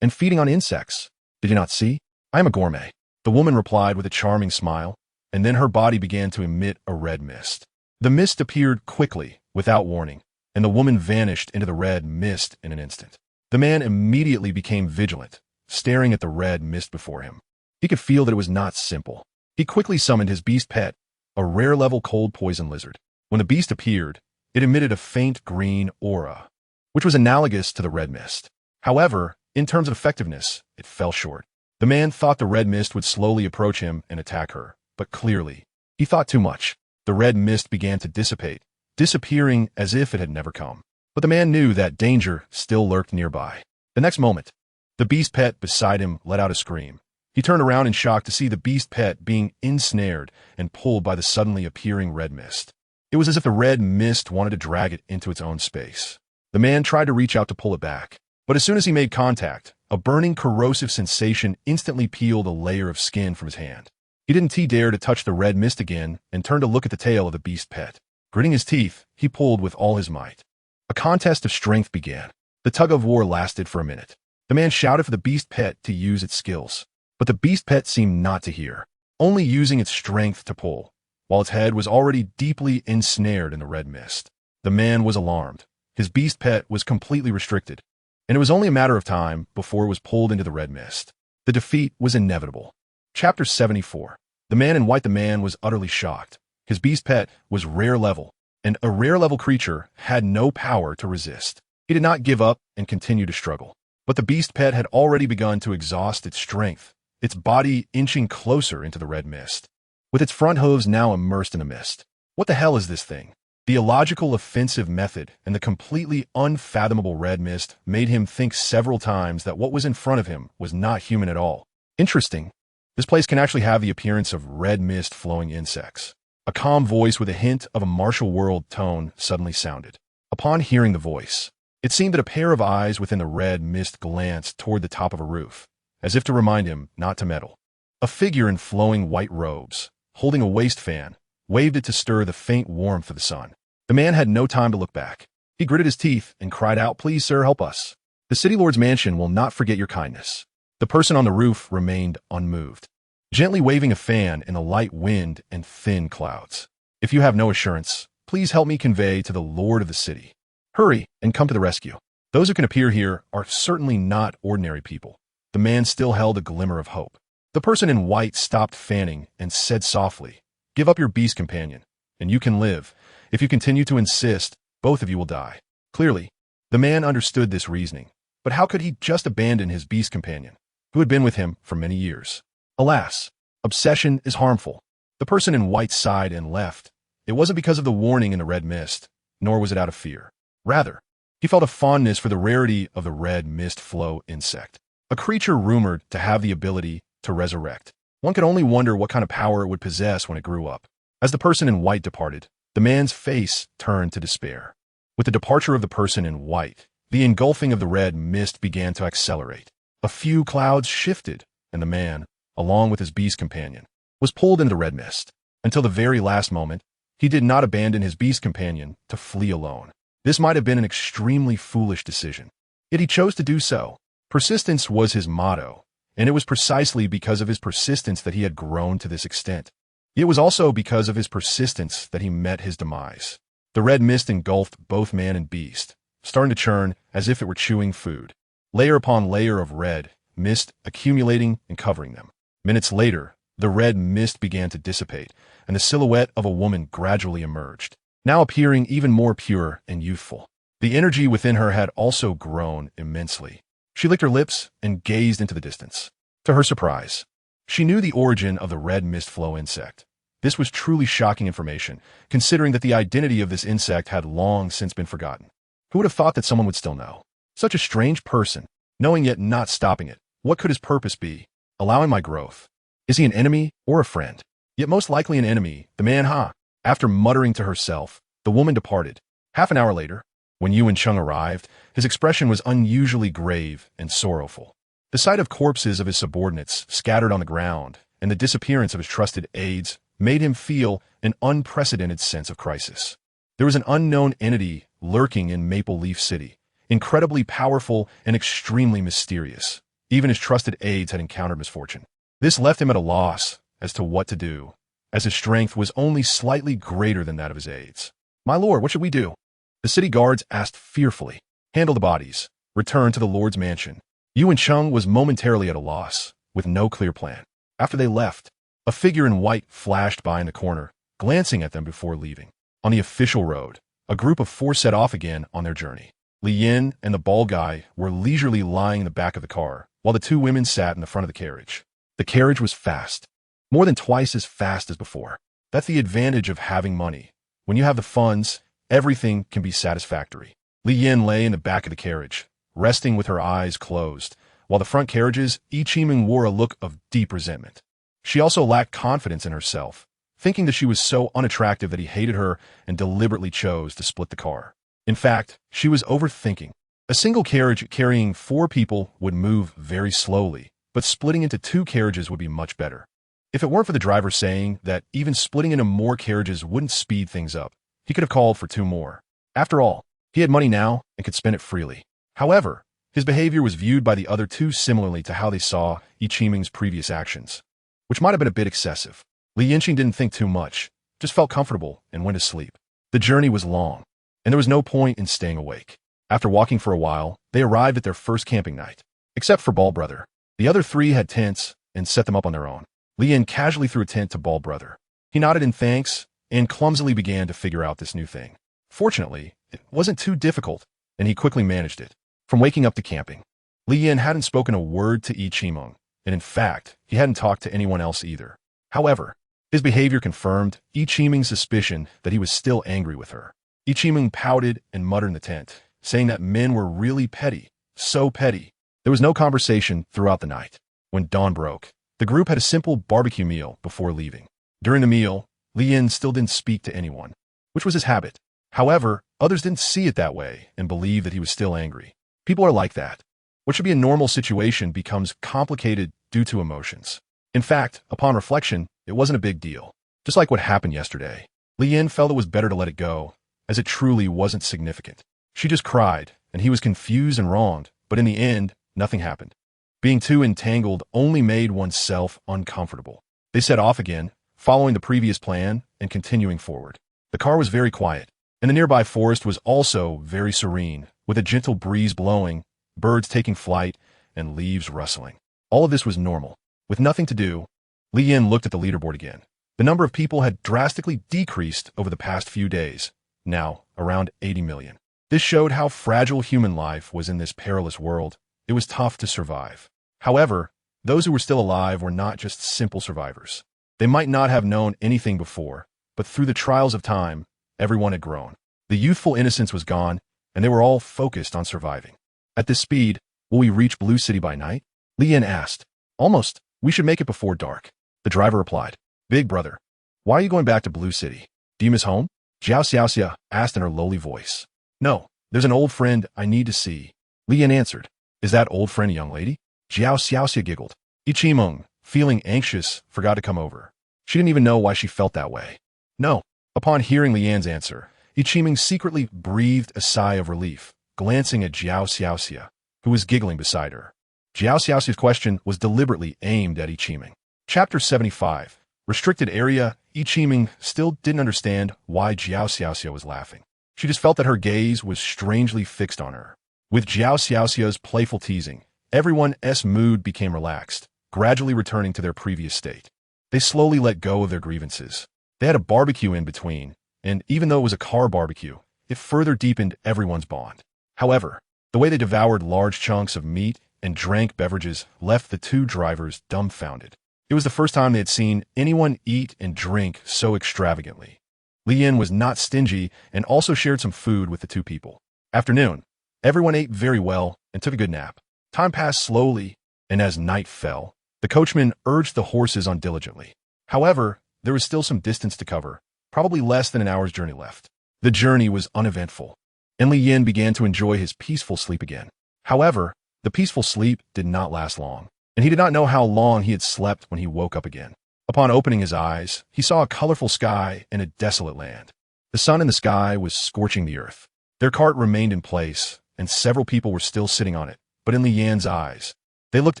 and feeding on insects? Did you not see? I am a gourmet. The woman replied with a charming smile, and then her body began to emit a red mist. The mist appeared quickly, without warning, and the woman vanished into the red mist in an instant. The man immediately became vigilant, staring at the red mist before him. He could feel that it was not simple. He quickly summoned his beast pet, a rare-level cold poison lizard. When the beast appeared, it emitted a faint green aura, which was analogous to the red mist. However, in terms of effectiveness, it fell short. The man thought the red mist would slowly approach him and attack her, but clearly, he thought too much. The red mist began to dissipate, disappearing as if it had never come. But the man knew that danger still lurked nearby. The next moment, the beast pet beside him let out a scream. He turned around in shock to see the beast pet being ensnared and pulled by the suddenly appearing red mist. It was as if the red mist wanted to drag it into its own space. The man tried to reach out to pull it back, but as soon as he made contact, a burning corrosive sensation instantly peeled a layer of skin from his hand. He didn't dare to touch the red mist again and turned to look at the tail of the beast pet. Gritting his teeth, he pulled with all his might. A contest of strength began. The tug-of-war lasted for a minute. The man shouted for the beast pet to use its skills, but the beast pet seemed not to hear, only using its strength to pull, while its head was already deeply ensnared in the red mist. The man was alarmed. His beast pet was completely restricted, and it was only a matter of time before it was pulled into the red mist. The defeat was inevitable. Chapter 74. The man in white. The man was utterly shocked. His beast pet was rare level, and a rare level creature had no power to resist. He did not give up and continue to struggle. But the beast pet had already begun to exhaust its strength, its body inching closer into the red mist, with its front hooves now immersed in the mist. What the hell is this thing? The illogical offensive method and the completely unfathomable red mist made him think several times that what was in front of him was not human at all. Interesting. This place can actually have the appearance of red mist flowing insects. A calm voice with a hint of a martial world tone suddenly sounded. Upon hearing the voice, it seemed that a pair of eyes within the red mist glanced toward the top of a roof, as if to remind him not to meddle. A figure in flowing white robes, holding a waist fan, waved it to stir the faint warmth of the sun. The man had no time to look back. He gritted his teeth and cried out, "Please, sir, help us. The city lord's mansion will not forget your kindness." The person on the roof remained unmoved, gently waving a fan in the light wind and thin clouds. "If you have no assurance, please help me convey to the lord of the city. Hurry and come to the rescue. Those who can appear here are certainly not ordinary people." The man still held a glimmer of hope. The person in white stopped fanning and said softly, "Give up your beast companion, and you can live. If you continue to insist, both of you will die." Clearly, the man understood this reasoning, but how could he just abandon his beast companion, who had been with him for many years? Alas, obsession is harmful. The person in white sighed and left. It wasn't because of the warning in the red mist, nor was it out of fear. Rather, he felt a fondness for the rarity of the red mist flow insect, a creature rumored to have the ability to resurrect. One could only wonder what kind of power it would possess when it grew up. As the person in white departed, the man's face turned to despair. With the departure of the person in white, the engulfing of the red mist began to accelerate. A few clouds shifted, and the man, along with his beast companion, was pulled into the red mist. Until the very last moment, he did not abandon his beast companion to flee alone. This might have been an extremely foolish decision, yet he chose to do so. Persistence was his motto, and it was precisely because of his persistence that he had grown to this extent. It was also because of his persistence that he met his demise. The red mist engulfed both man and beast, starting to churn as if it were chewing food. Layer upon layer of red mist accumulating and covering them. Minutes later, the red mist began to dissipate, and the silhouette of a woman gradually emerged, now appearing even more pure and youthful. The energy within her had also grown immensely. She licked her lips and gazed into the distance. To her surprise, she knew the origin of the red mist flow insect. This was truly shocking information, considering that the identity of this insect had long since been forgotten. Who would have thought that someone would still know? Such a strange person, knowing yet not stopping it. What could his purpose be? Allowing my growth. Is he an enemy or a friend? Yet most likely an enemy, the man. After muttering to herself, the woman departed. Half an hour later, when Yu and Chung arrived, his expression was unusually grave and sorrowful. The sight of corpses of his subordinates scattered on the ground and the disappearance of his trusted aides made him feel an unprecedented sense of crisis. There was an unknown entity lurking in Maple Leaf City, incredibly powerful and extremely mysterious. Even his trusted aides had encountered misfortune. This left him at a loss as to what to do, as his strength was only slightly greater than that of his aides. "My lord, what should we do?" The city guards asked fearfully. "Handle the bodies. Return to the lord's mansion." Yu and Chung was momentarily at a loss, with no clear plan. After they left, a figure in white flashed by in the corner, glancing at them before leaving. On the official road, a group of four set off again on their journey. Li Yin and the bald guy were leisurely lying in the back of the car, while the two women sat in the front of the carriage. The carriage was fast, more than twice as fast as before. That's the advantage of having money. When you have the funds, everything can be satisfactory. Li Yin lay in the back of the carriage, resting with her eyes closed, while the front carriages, each Chiming wore a look of deep resentment. She also lacked confidence in herself, thinking that she was so unattractive that he hated her and deliberately chose to split the car. In fact, she was overthinking. A single carriage carrying 4 people would move very slowly, but splitting into 2 carriages would be much better. If it weren't for the driver saying that even splitting into more carriages wouldn't speed things up, he could have called for 2 more. After all, he had money now and could spend it freely. However, his behavior was viewed by the other 2 similarly to how they saw Ichiming's previous actions, which might have been a bit excessive. Li Yinqing didn't think too much, just felt comfortable and went to sleep. The journey was long, and there was no point in staying awake. After walking for a while, they arrived at their first camping night. Except for Bald Brother, the other 3 had tents and set them up on their own. Li Yin casually threw a tent to Bald Brother. He nodded in thanks and clumsily began to figure out this new thing. Fortunately, it wasn't too difficult, and he quickly managed it. From waking up to camping, Li Yin hadn't spoken a word to Yi Qimeng, and in fact, he hadn't talked to anyone else either. However, his behavior confirmed Yi Qimeng's suspicion that he was still angry with her. Yi Qimeng pouted and muttered in the tent, saying that men were really petty, so petty. There was no conversation throughout the night. When dawn broke, the group had a simple barbecue meal before leaving. During the meal, Li Yin still didn't speak to anyone, which was his habit. However, others didn't see it that way and believed that he was still angry. People are like that. What should be a normal situation becomes complicated due to emotions. In fact, upon reflection, it wasn't a big deal. just like what happened yesterday. Li Yin felt it was better to let it go, as it truly wasn't significant. She just cried, and he was confused and wronged, but in the end, nothing happened. Being too entangled only made oneself uncomfortable. They set off again, following the previous plan and continuing forward. The car was very quiet, and the nearby forest was also very serene, with a gentle breeze blowing, birds taking flight, and leaves rustling. All of this was normal. With nothing to do, Li Yin looked at the leaderboard again. The number of people had drastically decreased over the past few days, now around 80 million. This showed how fragile human life was in this perilous world. It was tough to survive. However, those who were still alive were not just simple survivors. They might not have known anything before, but through the trials of time, everyone had grown. The youthful innocence was gone, and they were all focused on surviving. At this speed, will we reach Blue City by night? Li Yin asked. Almost. We should make it before dark. The driver replied. Big brother, why are you going back to Blue City? Do you miss home? Jiao Xiaoxia asked in her lowly voice. No, there's an old friend I need to see. Li Yin answered. Is that old friend a young lady? Jiao Xiaoxia giggled. Ichimeng, feeling anxious, forgot to come over. She didn't even know why she felt that way. No. Upon hearing Li Yan's answer, Ichimeng secretly breathed a sigh of relief, glancing at Jiao Xiaoxia, who was giggling beside her. Jiao Xiaoxia's question was deliberately aimed at Ichimeng. Chapter 75. Restricted area. Ichimeng still didn't understand why Jiao Xiaoxia was laughing. She just felt that her gaze was strangely fixed on her. With Jiao Xiaoxia's playful teasing, everyone's mood became relaxed, gradually returning to their previous state. They slowly let go of their grievances. They had a barbecue in between, and even though it was a car barbecue, it further deepened everyone's bond. However, the way they devoured large chunks of meat and drank beverages left the two drivers dumbfounded. It was the first time they had seen anyone eat and drink so extravagantly. Li Yin was not stingy and also shared some food with the two people. Afternoon, everyone ate very well and took a good nap. Time passed slowly, and as night fell, the coachman urged the horses on diligently. However, there was still some distance to cover, probably less than an hour's journey left. The journey was uneventful, and Li Yin began to enjoy his peaceful sleep again. However, the peaceful sleep did not last long, and he did not know how long he had slept when he woke up again. Upon opening his eyes, he saw a colorful sky and a desolate land. The sun in the sky was scorching the earth. Their cart remained in place, and several people were still sitting on it, but in Li Yan's eyes, they looked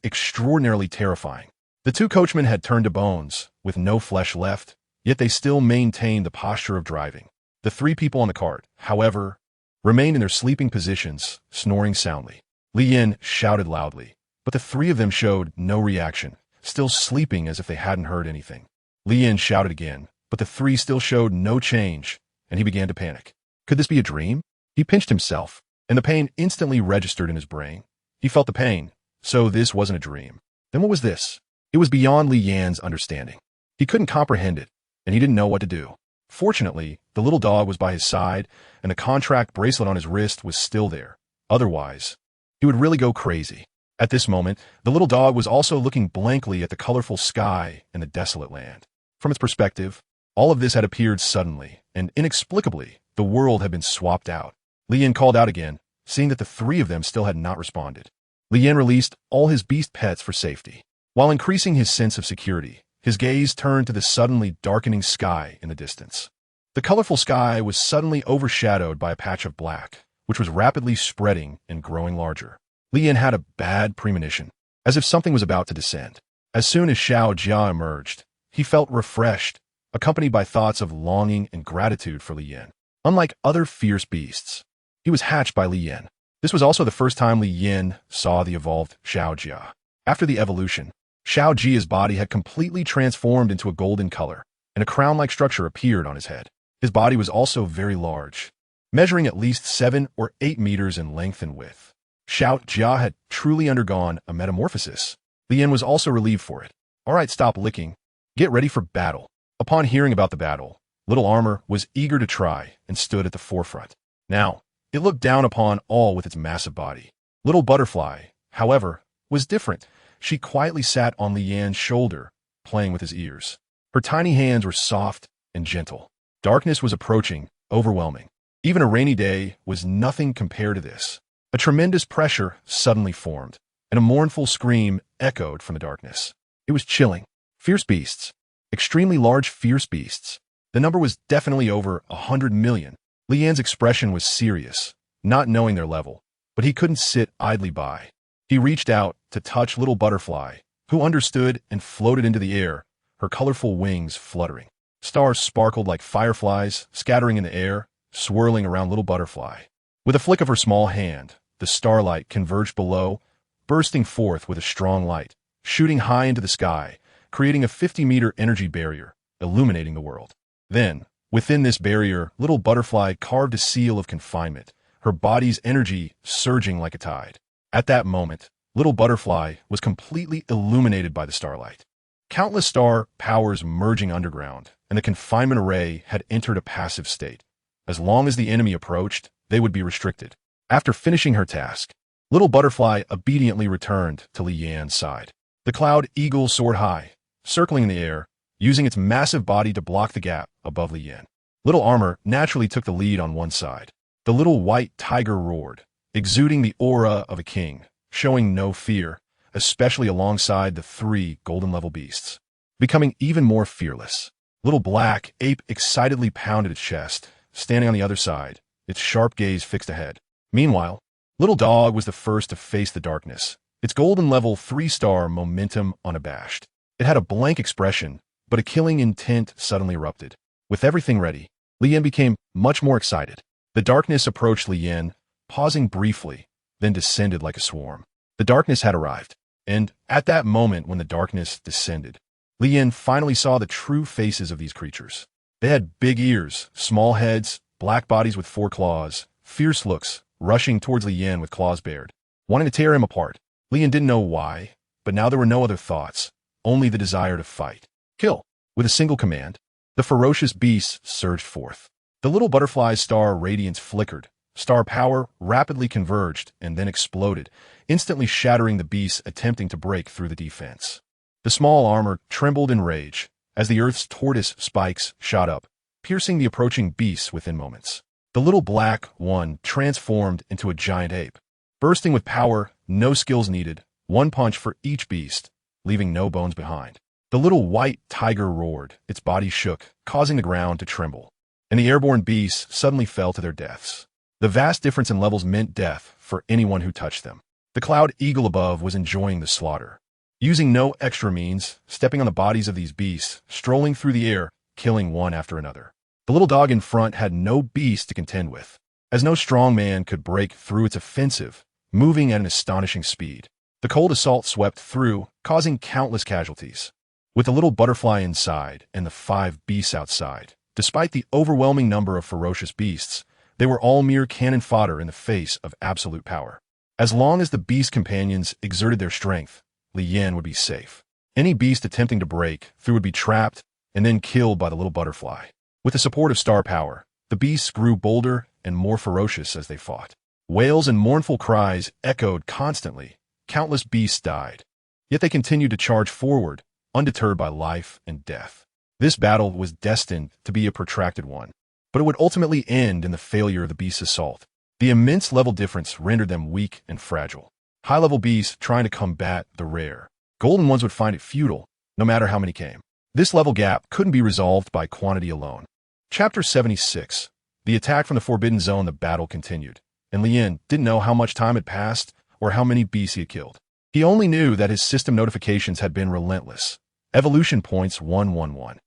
extraordinarily terrifying. The two coachmen had turned to bones, with no flesh left, yet they still maintained the posture of driving. The three people on the cart, however, remained in their sleeping positions, snoring soundly. Li Yin shouted loudly, but the three of them showed no reaction, still sleeping as if they hadn't heard anything. Li Yin shouted again, but the three still showed no change, and he began to panic. Could this be a dream? He pinched himself, and the pain instantly registered in his brain. He felt the pain, so this wasn't a dream. Then what was this? It was beyond Li Yan's understanding. He couldn't comprehend it, and he didn't know what to do. Fortunately, the little dog was by his side, and the contract bracelet on his wrist was still there. Otherwise, he would really go crazy. At this moment, the little dog was also looking blankly at the colorful sky and the desolate land. From its perspective, all of this had appeared suddenly, and inexplicably, the world had been swapped out. Li Yin called out again, seeing that the three of them still had not responded. Li Yin released all his beast pets for safety. While increasing his sense of security, his gaze turned to the suddenly darkening sky in the distance. The colorful sky was suddenly overshadowed by a patch of black, which was rapidly spreading and growing larger. Li Yin had a bad premonition, as if something was about to descend. As soon as Xiao Jia emerged, he felt refreshed, accompanied by thoughts of longing and gratitude for Li Yin. Unlike other fierce beasts, he was hatched by Li Yin. This was also the first time Li Yin saw the evolved Xiao Jia. After the evolution, Xiao Jia's body had completely transformed into a golden color, and a crown-like structure appeared on his head. His body was also very large, measuring at least 7 or 8 meters in length and width. Xiao Jia had truly undergone a metamorphosis. Li Yin was also relieved for it. All right, stop licking. Get ready for battle. Upon hearing about the battle, Little Armor was eager to try and stood at the forefront. Now, it looked down upon all with its massive body. Little Butterfly, however, was different. She quietly sat on Li Yan's shoulder, playing with his ears. Her tiny hands were soft and gentle. Darkness was approaching, overwhelming. Even a rainy day was nothing compared to this. A tremendous pressure suddenly formed, and a mournful scream echoed from the darkness. It was chilling. Fierce beasts, extremely large, fierce beasts. The number was definitely over 100 million. Lian's expression was serious, not knowing their level, but he couldn't sit idly by. He reached out to touch little butterfly, who understood and floated into the air, her colorful wings fluttering. Stars sparkled like fireflies, scattering in the air, swirling around little butterfly. With a flick of her small hand, the starlight converged below, bursting forth with a strong light, shooting high into the sky, creating a 50-meter energy barrier, illuminating the world. Then, within this barrier, little butterfly carved a seal of confinement, her body's energy surging like a tide. At that moment, little butterfly was completely illuminated by the starlight. Countless star powers merging underground, and the confinement array had entered a passive state. As long as the enemy approached, they would be restricted. After finishing her task, little butterfly obediently returned to Lian's side. The cloud eagle soared high, circling in the air, using its massive body to block the gap above Lian. Little armor naturally took the lead on one side. The little white tiger roared, exuding the aura of a king, showing no fear, especially alongside the 3 golden-level beasts. Becoming even more fearless, little black ape excitedly pounded its chest, standing on the other side, its sharp gaze fixed ahead. Meanwhile, little dog was the first to face the darkness, its golden-level 3-star momentum unabashed. It had a blank expression, but a killing intent suddenly erupted. With everything ready, Lian became much more excited. The darkness approached Lian, pausing briefly, then descended like a swarm. The darkness had arrived, and at that moment when the darkness descended, Lian finally saw the true faces of these creatures. They had big ears, small heads, black bodies with 4 claws, fierce looks, rushing towards Lian with claws bared, wanting to tear him apart. Lian didn't know why, but now there were no other thoughts, only the desire to fight. Kill. With a single command, the ferocious beasts surged forth. The little butterfly's star radiance flickered, star power rapidly converged and then exploded, instantly shattering the beasts attempting to break through the defense. The small armor trembled in rage as the earth's tortoise spikes shot up, piercing the approaching beasts within moments. The little black one transformed into a giant ape, bursting with power, no skills needed, 1 punch for each beast, leaving no bones behind. The little white tiger roared, its body shook, causing the ground to tremble, and the airborne beasts suddenly fell to their deaths. The vast difference in levels meant death for anyone who touched them. The cloud eagle above was enjoying the slaughter, using no extra means, stepping on the bodies of these beasts, strolling through the air, killing one after another. The little dog in front had no beast to contend with, as no strong man could break through its offensive, moving at an astonishing speed. The cold assault swept through, causing countless casualties. With the little butterfly inside and the 5 beasts outside, despite the overwhelming number of ferocious beasts, they were all mere cannon fodder in the face of absolute power. As long as the beast companions exerted their strength, Lian would be safe. Any beast attempting to break through would be trapped and then killed by the little butterfly. With the support of star power, the beasts grew bolder and more ferocious as they fought. Wails and mournful cries echoed constantly. Countless beasts died. Yet they continued to charge forward, undeterred by life and death. This battle was destined to be a protracted one, but it would ultimately end in the failure of the beast's assault. The immense level difference rendered them weak and fragile. High-level beasts trying to combat the rare golden ones would find it futile, no matter how many came. This level gap couldn't be resolved by quantity alone. Chapter 76. The attack from the Forbidden Zone. The battle continued, and Lian didn't know how much time had passed or how many beasts he had killed. He only knew that his system notifications had been relentless. Evolution points 111.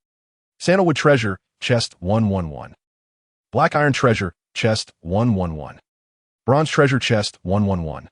Sandalwood treasure, chest 111. Black iron treasure, chest 111. Bronze treasure chest 111.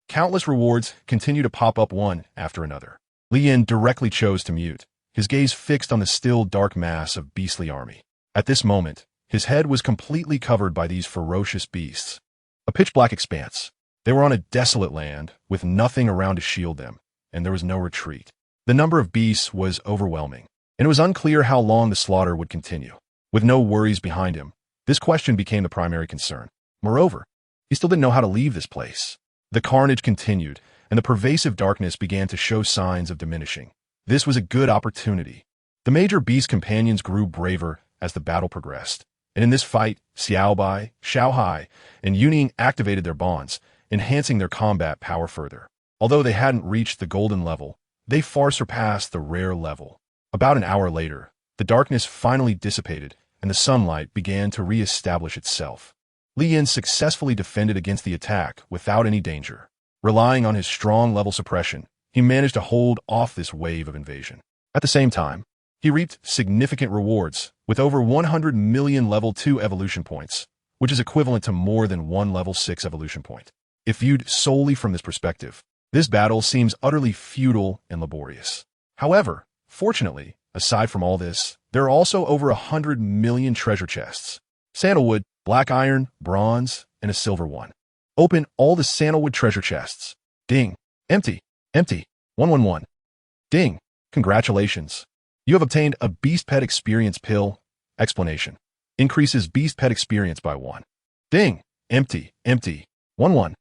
Countless rewards continue to pop up one after another. Lian directly chose to mute, his gaze fixed on the still dark mass of beastly army. At this moment, his head was completely covered by these ferocious beasts. A pitch-black expanse. They were on a desolate land, with nothing around to shield them, and there was no retreat. The number of beasts was overwhelming, and it was unclear how long the slaughter would continue. With no worries behind him, this question became the primary concern. Moreover, he still didn't know how to leave this place. The carnage continued, and the pervasive darkness began to show signs of diminishing. This was a good opportunity. The major beast companions grew braver as the battle progressed, and in this fight, Xiaobai, Xiaohai, and Yuning activated their bonds, enhancing their combat power further. Although they hadn't reached the golden level, they far surpassed the rare level. About an hour later, the darkness finally dissipated and the sunlight began to re-establish itself. Li Yin successfully defended against the attack without any danger. Relying on his strong level suppression, he managed to hold off this wave of invasion. At the same time, he reaped significant rewards with over 100 million level 2 evolution points, which is equivalent to more than one level 6 evolution point. If viewed solely from this perspective, this battle seems utterly futile and laborious. However, fortunately, aside from all this, there are also over 100 million treasure chests. Sandalwood, black iron, bronze, and a silver one. Open all the sandalwood treasure chests. Ding. Empty. Empty. 111. Ding. Congratulations. You have obtained a Beast Pet Experience Pill. Explanation. Increases Beast Pet Experience by 1. Ding. Empty. Empty. 11.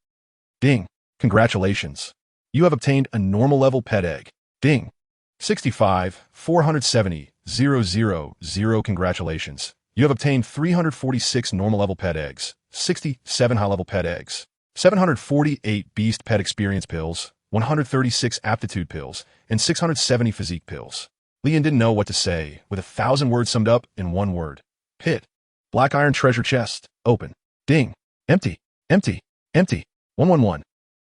Ding. Congratulations. You have obtained a normal level pet egg. Ding. 65, 470, 000. Congratulations. You have obtained 346 normal level pet eggs, 67 high level pet eggs, 748 Beast Pet Experience Pills, 136 Aptitude Pills, and 670 Physique Pills. Li Yin didn't know what to say, with 1,000 words summed up in one word. Pit. Black iron treasure chest. Open. Ding. Empty. Empty. Empty. 111.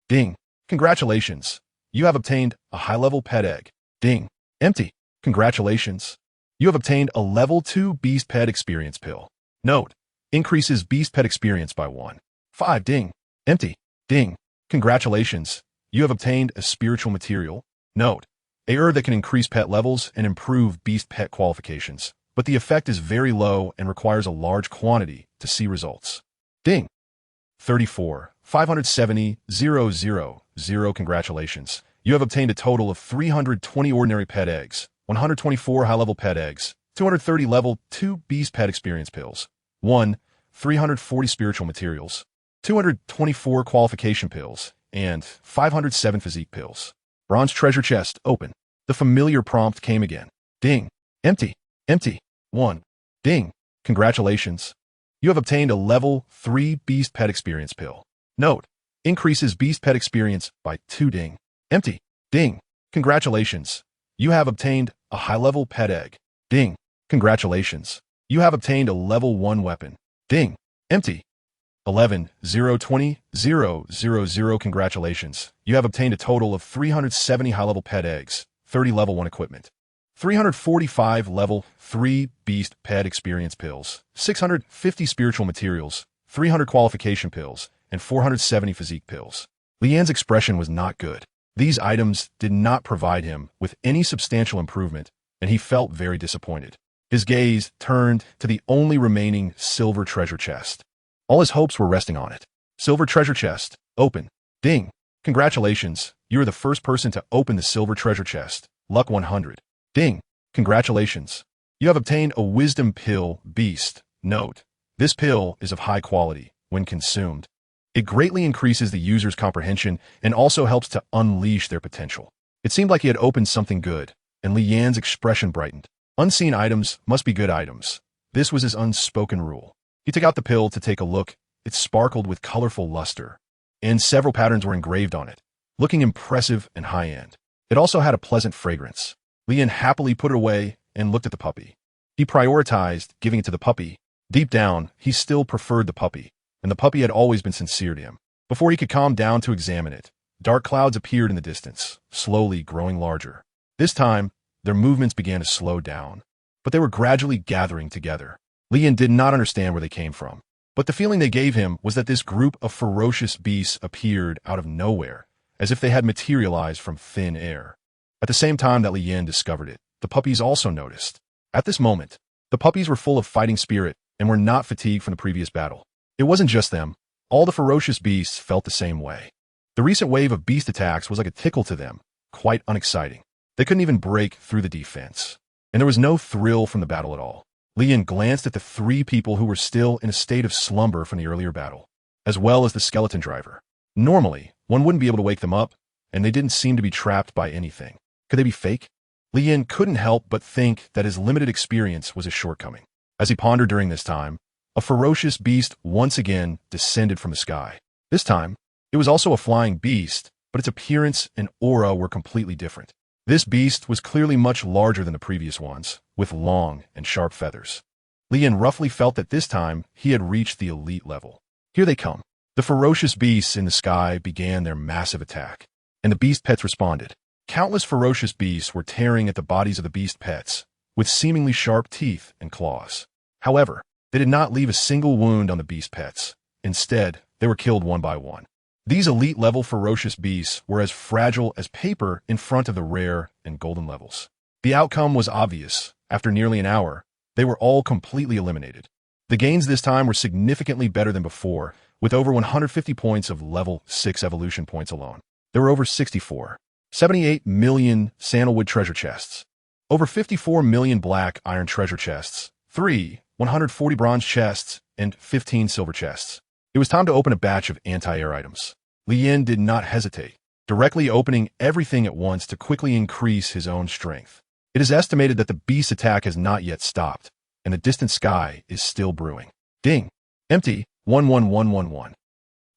Ding. Congratulations. You have obtained a high-level pet egg. Ding. Empty. Congratulations. You have obtained a level 2 Beast Pet Experience Pill. Note. Increases Beast Pet Experience by 1. 5. Ding. Empty. Ding. Congratulations. You have obtained a spiritual material. Note. A herb that can increase pet levels and improve beast pet qualifications, but the effect is very low and requires a large quantity to see results. Ding. 34, 570, 000. Congratulations. You have obtained a total of 320 ordinary pet eggs, 124 high-level pet eggs, 230 level 2 Beast Pet Experience Pills, 340 spiritual materials, 224 qualification pills, and 507 physique pills. Bronze treasure chest. Open. The familiar prompt came again. Ding. Empty. Empty. 1. Ding. Congratulations. You have obtained a level 3 Beast Pet Experience Pill. Note. Increases Beast Pet Experience by 2. Ding. Empty. Ding. Congratulations. You have obtained a high-level pet egg. Ding. Congratulations. You have obtained a level 1 weapon. Ding. Empty. 11, 020, 000. Congratulations. You have obtained a total of 370 high-level pet eggs, 30 level 1 equipment, 345 level 3 Beast Pet Experience Pills, 650 spiritual materials, 300 qualification pills, and 470 physique pills. Li Yin's expression was not good. These items did not provide him with any substantial improvement, and he felt very disappointed. His gaze turned to the only remaining silver treasure chest. All his hopes were resting on it. Silver treasure chest. Open. Ding. Congratulations. You are the first person to open the silver treasure chest. Luck 100. Ding. Congratulations. You have obtained a wisdom pill beast. Note. This pill is of high quality when consumed. It greatly increases the user's comprehension and also helps to unleash their potential. It seemed like he had opened something good, and Li Yan's expression brightened. Unseen items must be good items. This was his unspoken rule. He took out the pill to take a look. It sparkled with colorful luster, and several patterns were engraved on it, looking impressive and high-end. It also had a pleasant fragrance. Li Yin happily put it away and looked at the puppy. He prioritized giving it to the puppy. Deep down, he still preferred the puppy, and the puppy had always been sincere to him. Before he could calm down to examine it, dark clouds appeared in the distance, slowly growing larger. This time, their movements began to slow down, but they were gradually gathering together. Li Yin did not understand where they came from, but the feeling they gave him was that this group of ferocious beasts appeared out of nowhere, as if they had materialized from thin air. At the same time that Li Yin discovered it, the puppies also noticed. At this moment, the puppies were full of fighting spirit and were not fatigued from the previous battle. It wasn't just them. All the ferocious beasts felt the same way. The recent wave of beast attacks was like a tickle to them, quite unexciting. They couldn't even break through the defense, and there was no thrill from the battle at all. Li Yin glanced at the 3 people who were still in a state of slumber from the earlier battle, as well as the skeleton driver. Normally, one wouldn't be able to wake them up, and they didn't seem to be trapped by anything. Could they be fake? Li Yin couldn't help but think that his limited experience was a shortcoming. As he pondered during this time, a ferocious beast once again descended from the sky. This time, it was also a flying beast, but its appearance and aura were completely different. This beast was clearly much larger than the previous ones, with long and sharp feathers. Lian roughly felt that this time he had reached the elite level. Here they come. The ferocious beasts in the sky began their massive attack, and the beast pets responded. Countless ferocious beasts were tearing at the bodies of the beast pets, with seemingly sharp teeth and claws. However, they did not leave a single wound on the beast pets. Instead, they were killed one by one. These elite-level ferocious beasts were as fragile as paper in front of the rare and golden levels. The outcome was obvious. After nearly an hour, they were all completely eliminated. The gains this time were significantly better than before, with over 150 points of level 6 evolution points alone. There were over 78 million sandalwood treasure chests, over 54 million black iron treasure chests, 140 bronze chests, and 15 silver chests. It was time to open a batch of anti-air items. Lian did not hesitate, directly opening everything at once to quickly increase his own strength. It is estimated that the beast's attack has not yet stopped, and the distant sky is still brewing. Ding! Empty, 11111.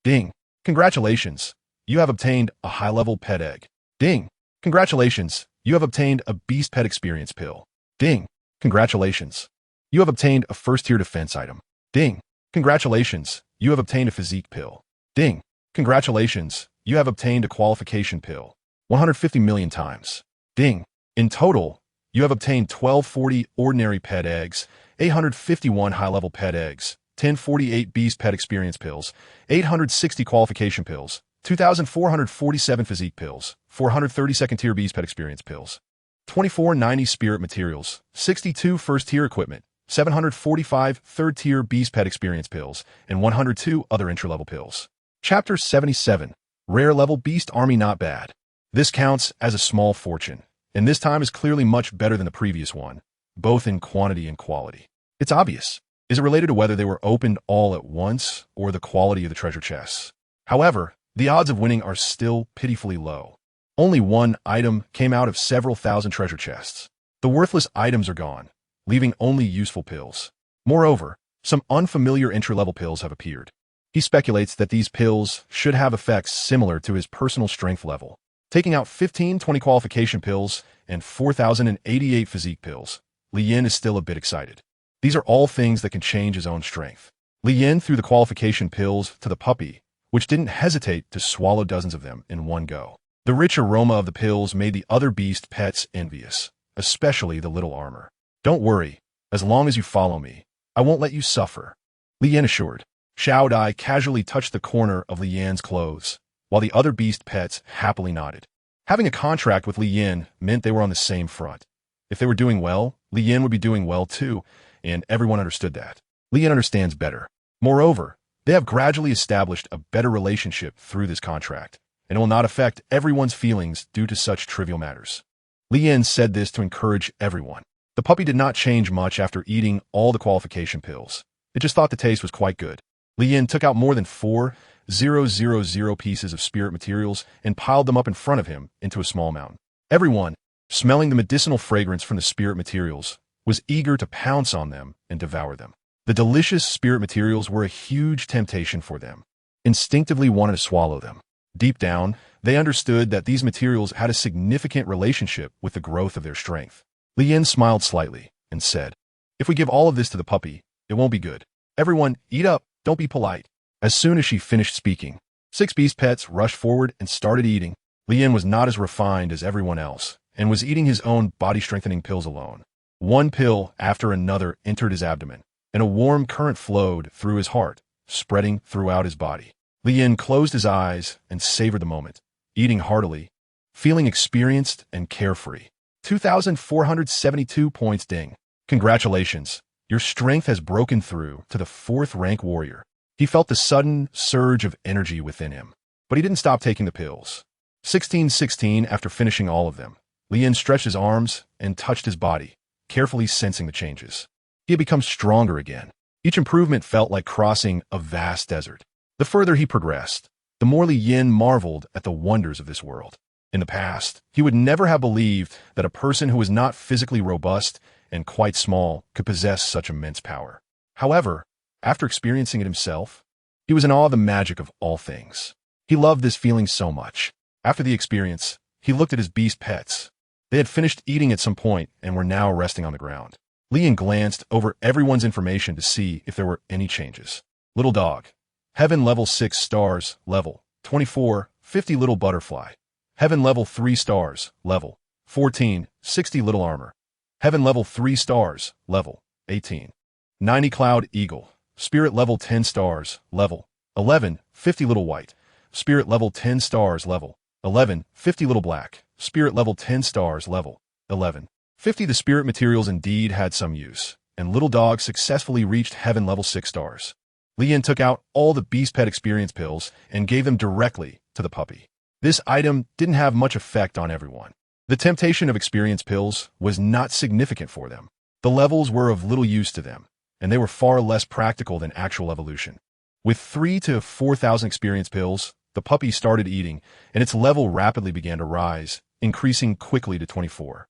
Ding! Congratulations! You have obtained a high-level pet egg. Ding! Congratulations! You have obtained a beast pet experience pill. Ding! Congratulations! You have obtained a first-tier defense item. Ding! Congratulations! You have obtained a physique pill. Ding! Congratulations! You have obtained a qualification pill. 150 million times. Ding! In total, you have obtained 1240 ordinary pet eggs, 851 high-level pet eggs, 1048 beast pet experience pills, 860 qualification pills, 2,447 physique pills, 430 second-tier beast pet experience pills, 2490 spirit materials, 62 first-tier equipment, 745 third-tier beast pet experience pills, and 102 other entry-level pills. Chapter 77. Rare-level beast army not bad. This counts as a small fortune, and this time is clearly much better than the previous one, both in quantity and quality. It's obvious. Is it related to whether they were opened all at once or the quality of the treasure chests? However, the odds of winning are still pitifully low. Only one item came out of several thousand treasure chests. The worthless items are gone, leaving only useful pills. Moreover, some unfamiliar entry-level pills have appeared. He speculates that these pills should have effects similar to his personal strength level. Taking out 1520 qualification pills and 4,088 physique pills, Lian is still a bit excited. These are all things that can change his own strength. Lian threw the qualification pills to the puppy, which didn't hesitate to swallow dozens of them in one go. The rich aroma of the pills made the other beast pets envious, especially the little armor. Don't worry, as long as you follow me, I won't let you suffer, Lian assured. Xiao Dai casually touched the corner of Lian's clothes, while the other beast pets happily nodded. Having a contract with Lian meant they were on the same front. If they were doing well, Lian would be doing well too, and everyone understood that. Lian understands better. Moreover, they have gradually established a better relationship through this contract, and it will not affect everyone's feelings due to such trivial matters. Lian said this to encourage everyone. The puppy did not change much after eating all the qualification pills. It just thought the taste was quite good. Lian took out more than 4,000 pieces of spirit materials and piled them up in front of him into a small mountain. Everyone, smelling the medicinal fragrance from the spirit materials, was eager to pounce on them and devour them. The delicious spirit materials were a huge temptation for them. Instinctively wanted to swallow them. Deep down, they understood that these materials had a significant relationship with the growth of their strength. Lian smiled slightly and said, "If we give all of this to the puppy, it won't be good. Everyone, eat up, don't be polite." As soon as she finished speaking, 6 beast pets rushed forward and started eating. Lian was not as refined as everyone else and was eating his own body-strengthening pills alone. One pill after another entered his abdomen, and a warm current flowed through his heart, spreading throughout his body. Lian closed his eyes and savored the moment, eating heartily, feeling experienced and carefree. 2,472 points. Ding. Congratulations. Your strength has broken through to the 4th rank warrior. He felt the sudden surge of energy within him, but he didn't stop taking the pills. 1616 after finishing all of them, Lian stretched his arms and touched his body, carefully sensing the changes. He had become stronger again. Each improvement felt like crossing a vast desert. The further he progressed, the more Lian marveled at the wonders of this world. In the past, he would never have believed that a person who was not physically robust and quite small could possess such immense power. However, after experiencing it himself, he was in awe of the magic of all things. He loved this feeling so much. After the experience, he looked at his beast pets, They had finished eating at some point and were now resting on the ground. Lian glanced over everyone's information to see if there were any changes. Little dog. Heaven level 6 stars, level 24, 50 little butterfly. Heaven level 3 stars, level 14, 60 little armor. Heaven level 3 stars, level 18. 90 cloud eagle. Spirit level 10 stars, level 11, 50 little white. Spirit level 10 stars, level 11, 50 little black. Spirit level 10 stars, level 11. 50. The spirit materials indeed had some use, and little dog successfully reached heaven level 6 stars. Lian took out all the beast pet experience pills and gave them directly to the puppy. This item didn't have much effect on everyone. The temptation of experience pills was not significant for them. The levels were of little use to them, and they were far less practical than actual evolution. With 3,000 to 4,000 experience pills, the puppy started eating, and its level rapidly began to rise, increasing quickly to 24.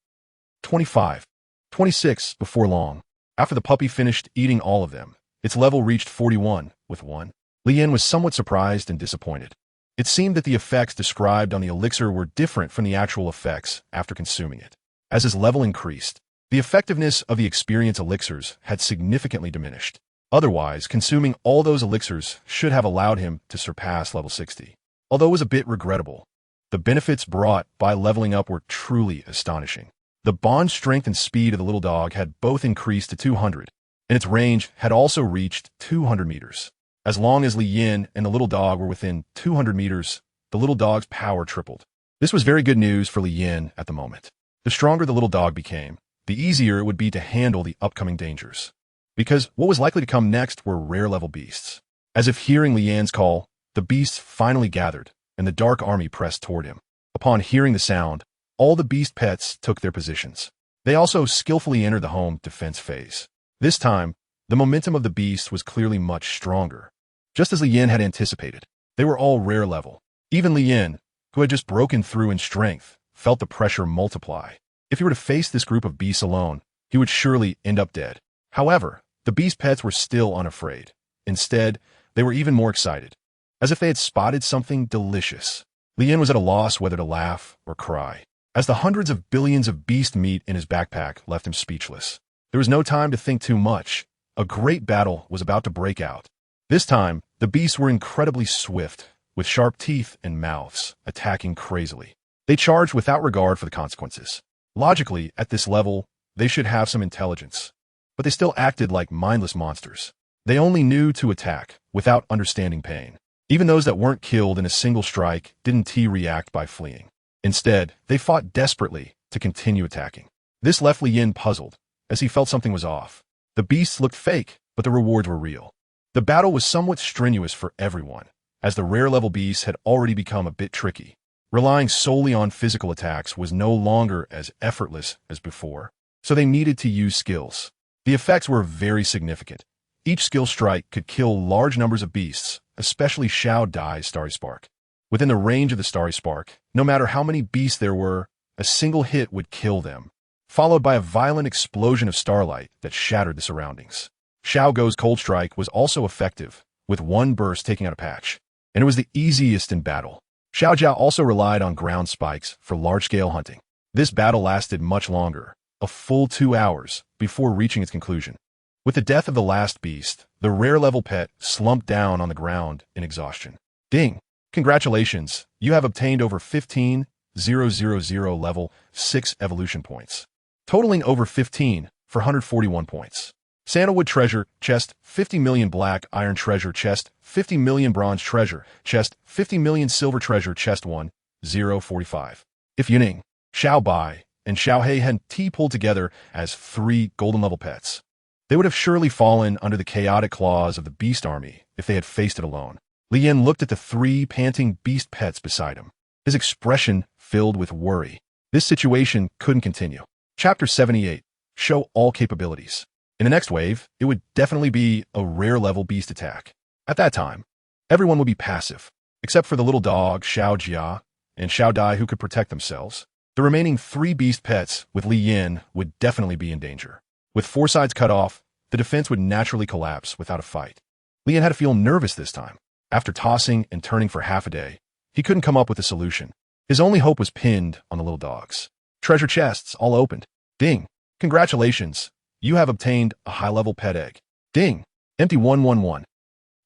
25. 26 before long. After the puppy finished eating all of them, its level reached 41, with 1. Lian was somewhat surprised and disappointed. It seemed that the effects described on the elixir were different from the actual effects after consuming it. As his level increased, the effectiveness of the experience elixirs had significantly diminished. Otherwise, consuming all those elixirs should have allowed him to surpass level 60. Although it was a bit regrettable, the benefits brought by leveling up were truly astonishing. The bond strength and speed of the little dog had both increased to 200, and its range had also reached 200 meters. As long as Li Yin and the little dog were within 200 meters, the little dog's power tripled. This was very good news for Li Yin at the moment. The stronger the little dog became, the easier it would be to handle the upcoming dangers. Because what was likely to come next were rare-level beasts. As if hearing Li Yan's call, the beasts finally gathered, and the dark army pressed toward him. Upon hearing the sound, all the beast pets took their positions. They also skillfully entered the home defense phase. This time, the momentum of the beast was clearly much stronger. Just as Li Yin had anticipated, they were all rare level. Even Li Yin, who had just broken through in strength, felt the pressure multiply. If he were to face this group of beasts alone, he would surely end up dead. However, the beast pets were still unafraid. Instead, they were even more excited, as if they had spotted something delicious. Li Yin was at a loss whether to laugh or cry, as the hundreds of billions of beast meat in his backpack left him speechless. There was no time to think too much. A great battle was about to break out. This time, the beasts were incredibly swift, with sharp teeth and mouths, attacking crazily. They charged without regard for the consequences. Logically, at this level, they should have some intelligence, but they still acted like mindless monsters. They only knew to attack, without understanding pain. Even those that weren't killed in a single strike didn't T-react by fleeing. Instead, they fought desperately to continue attacking. This left Li Yin puzzled, as he felt something was off. The beasts looked fake, but the rewards were real. The battle was somewhat strenuous for everyone, as the rare-level beasts had already become a bit tricky. Relying solely on physical attacks was no longer as effortless as before, so they needed to use skills. The effects were very significant. Each skill strike could kill large numbers of beasts, especially Xiao Dai's Starry Spark. Within the range of the Starry Spark, no matter how many beasts there were, a single hit would kill them, followed by a violent explosion of starlight that shattered the surroundings. Xiao Guo's Cold Strike was also effective, with one burst taking out a patch, and it was the easiest in battle. Xiao Jiao also relied on ground spikes for large-scale hunting. This battle lasted much longer, a full 2 hours, before reaching its conclusion. With the death of the last beast, the rare-level pet slumped down on the ground in exhaustion. Ding! Congratulations, you have obtained over 15,000 level 6 evolution points, totaling over 15 for 141 points. Sandalwood treasure chest, 50 million black iron treasure chest, 50 million bronze treasure chest, 50 million silver treasure chest 1,045. If Yuning, Xiao Bai, and Xiao Hei had pulled together as 3 golden level pets, they would have surely fallen under the chaotic claws of the beast army if they had faced it alone. Li Yin looked at the 3 panting beast pets beside him, his expression filled with worry. This situation couldn't continue. Chapter 78. Show all capabilities. In the next wave, it would definitely be a rare-level beast attack. At that time, everyone would be passive, except for the little dog Xiao Jia and Xiao Dai who could protect themselves. The remaining 3 beast pets with Li Yin would definitely be in danger. With 4 sides cut off, the defense would naturally collapse without a fight. Li Yin had to feel nervous this time. After tossing and turning for half a day, he couldn't come up with a solution. His only hope was pinned on the little dogs. Treasure chests all opened. Ding. Congratulations. You have obtained a high-level pet egg. Ding. Empty 111.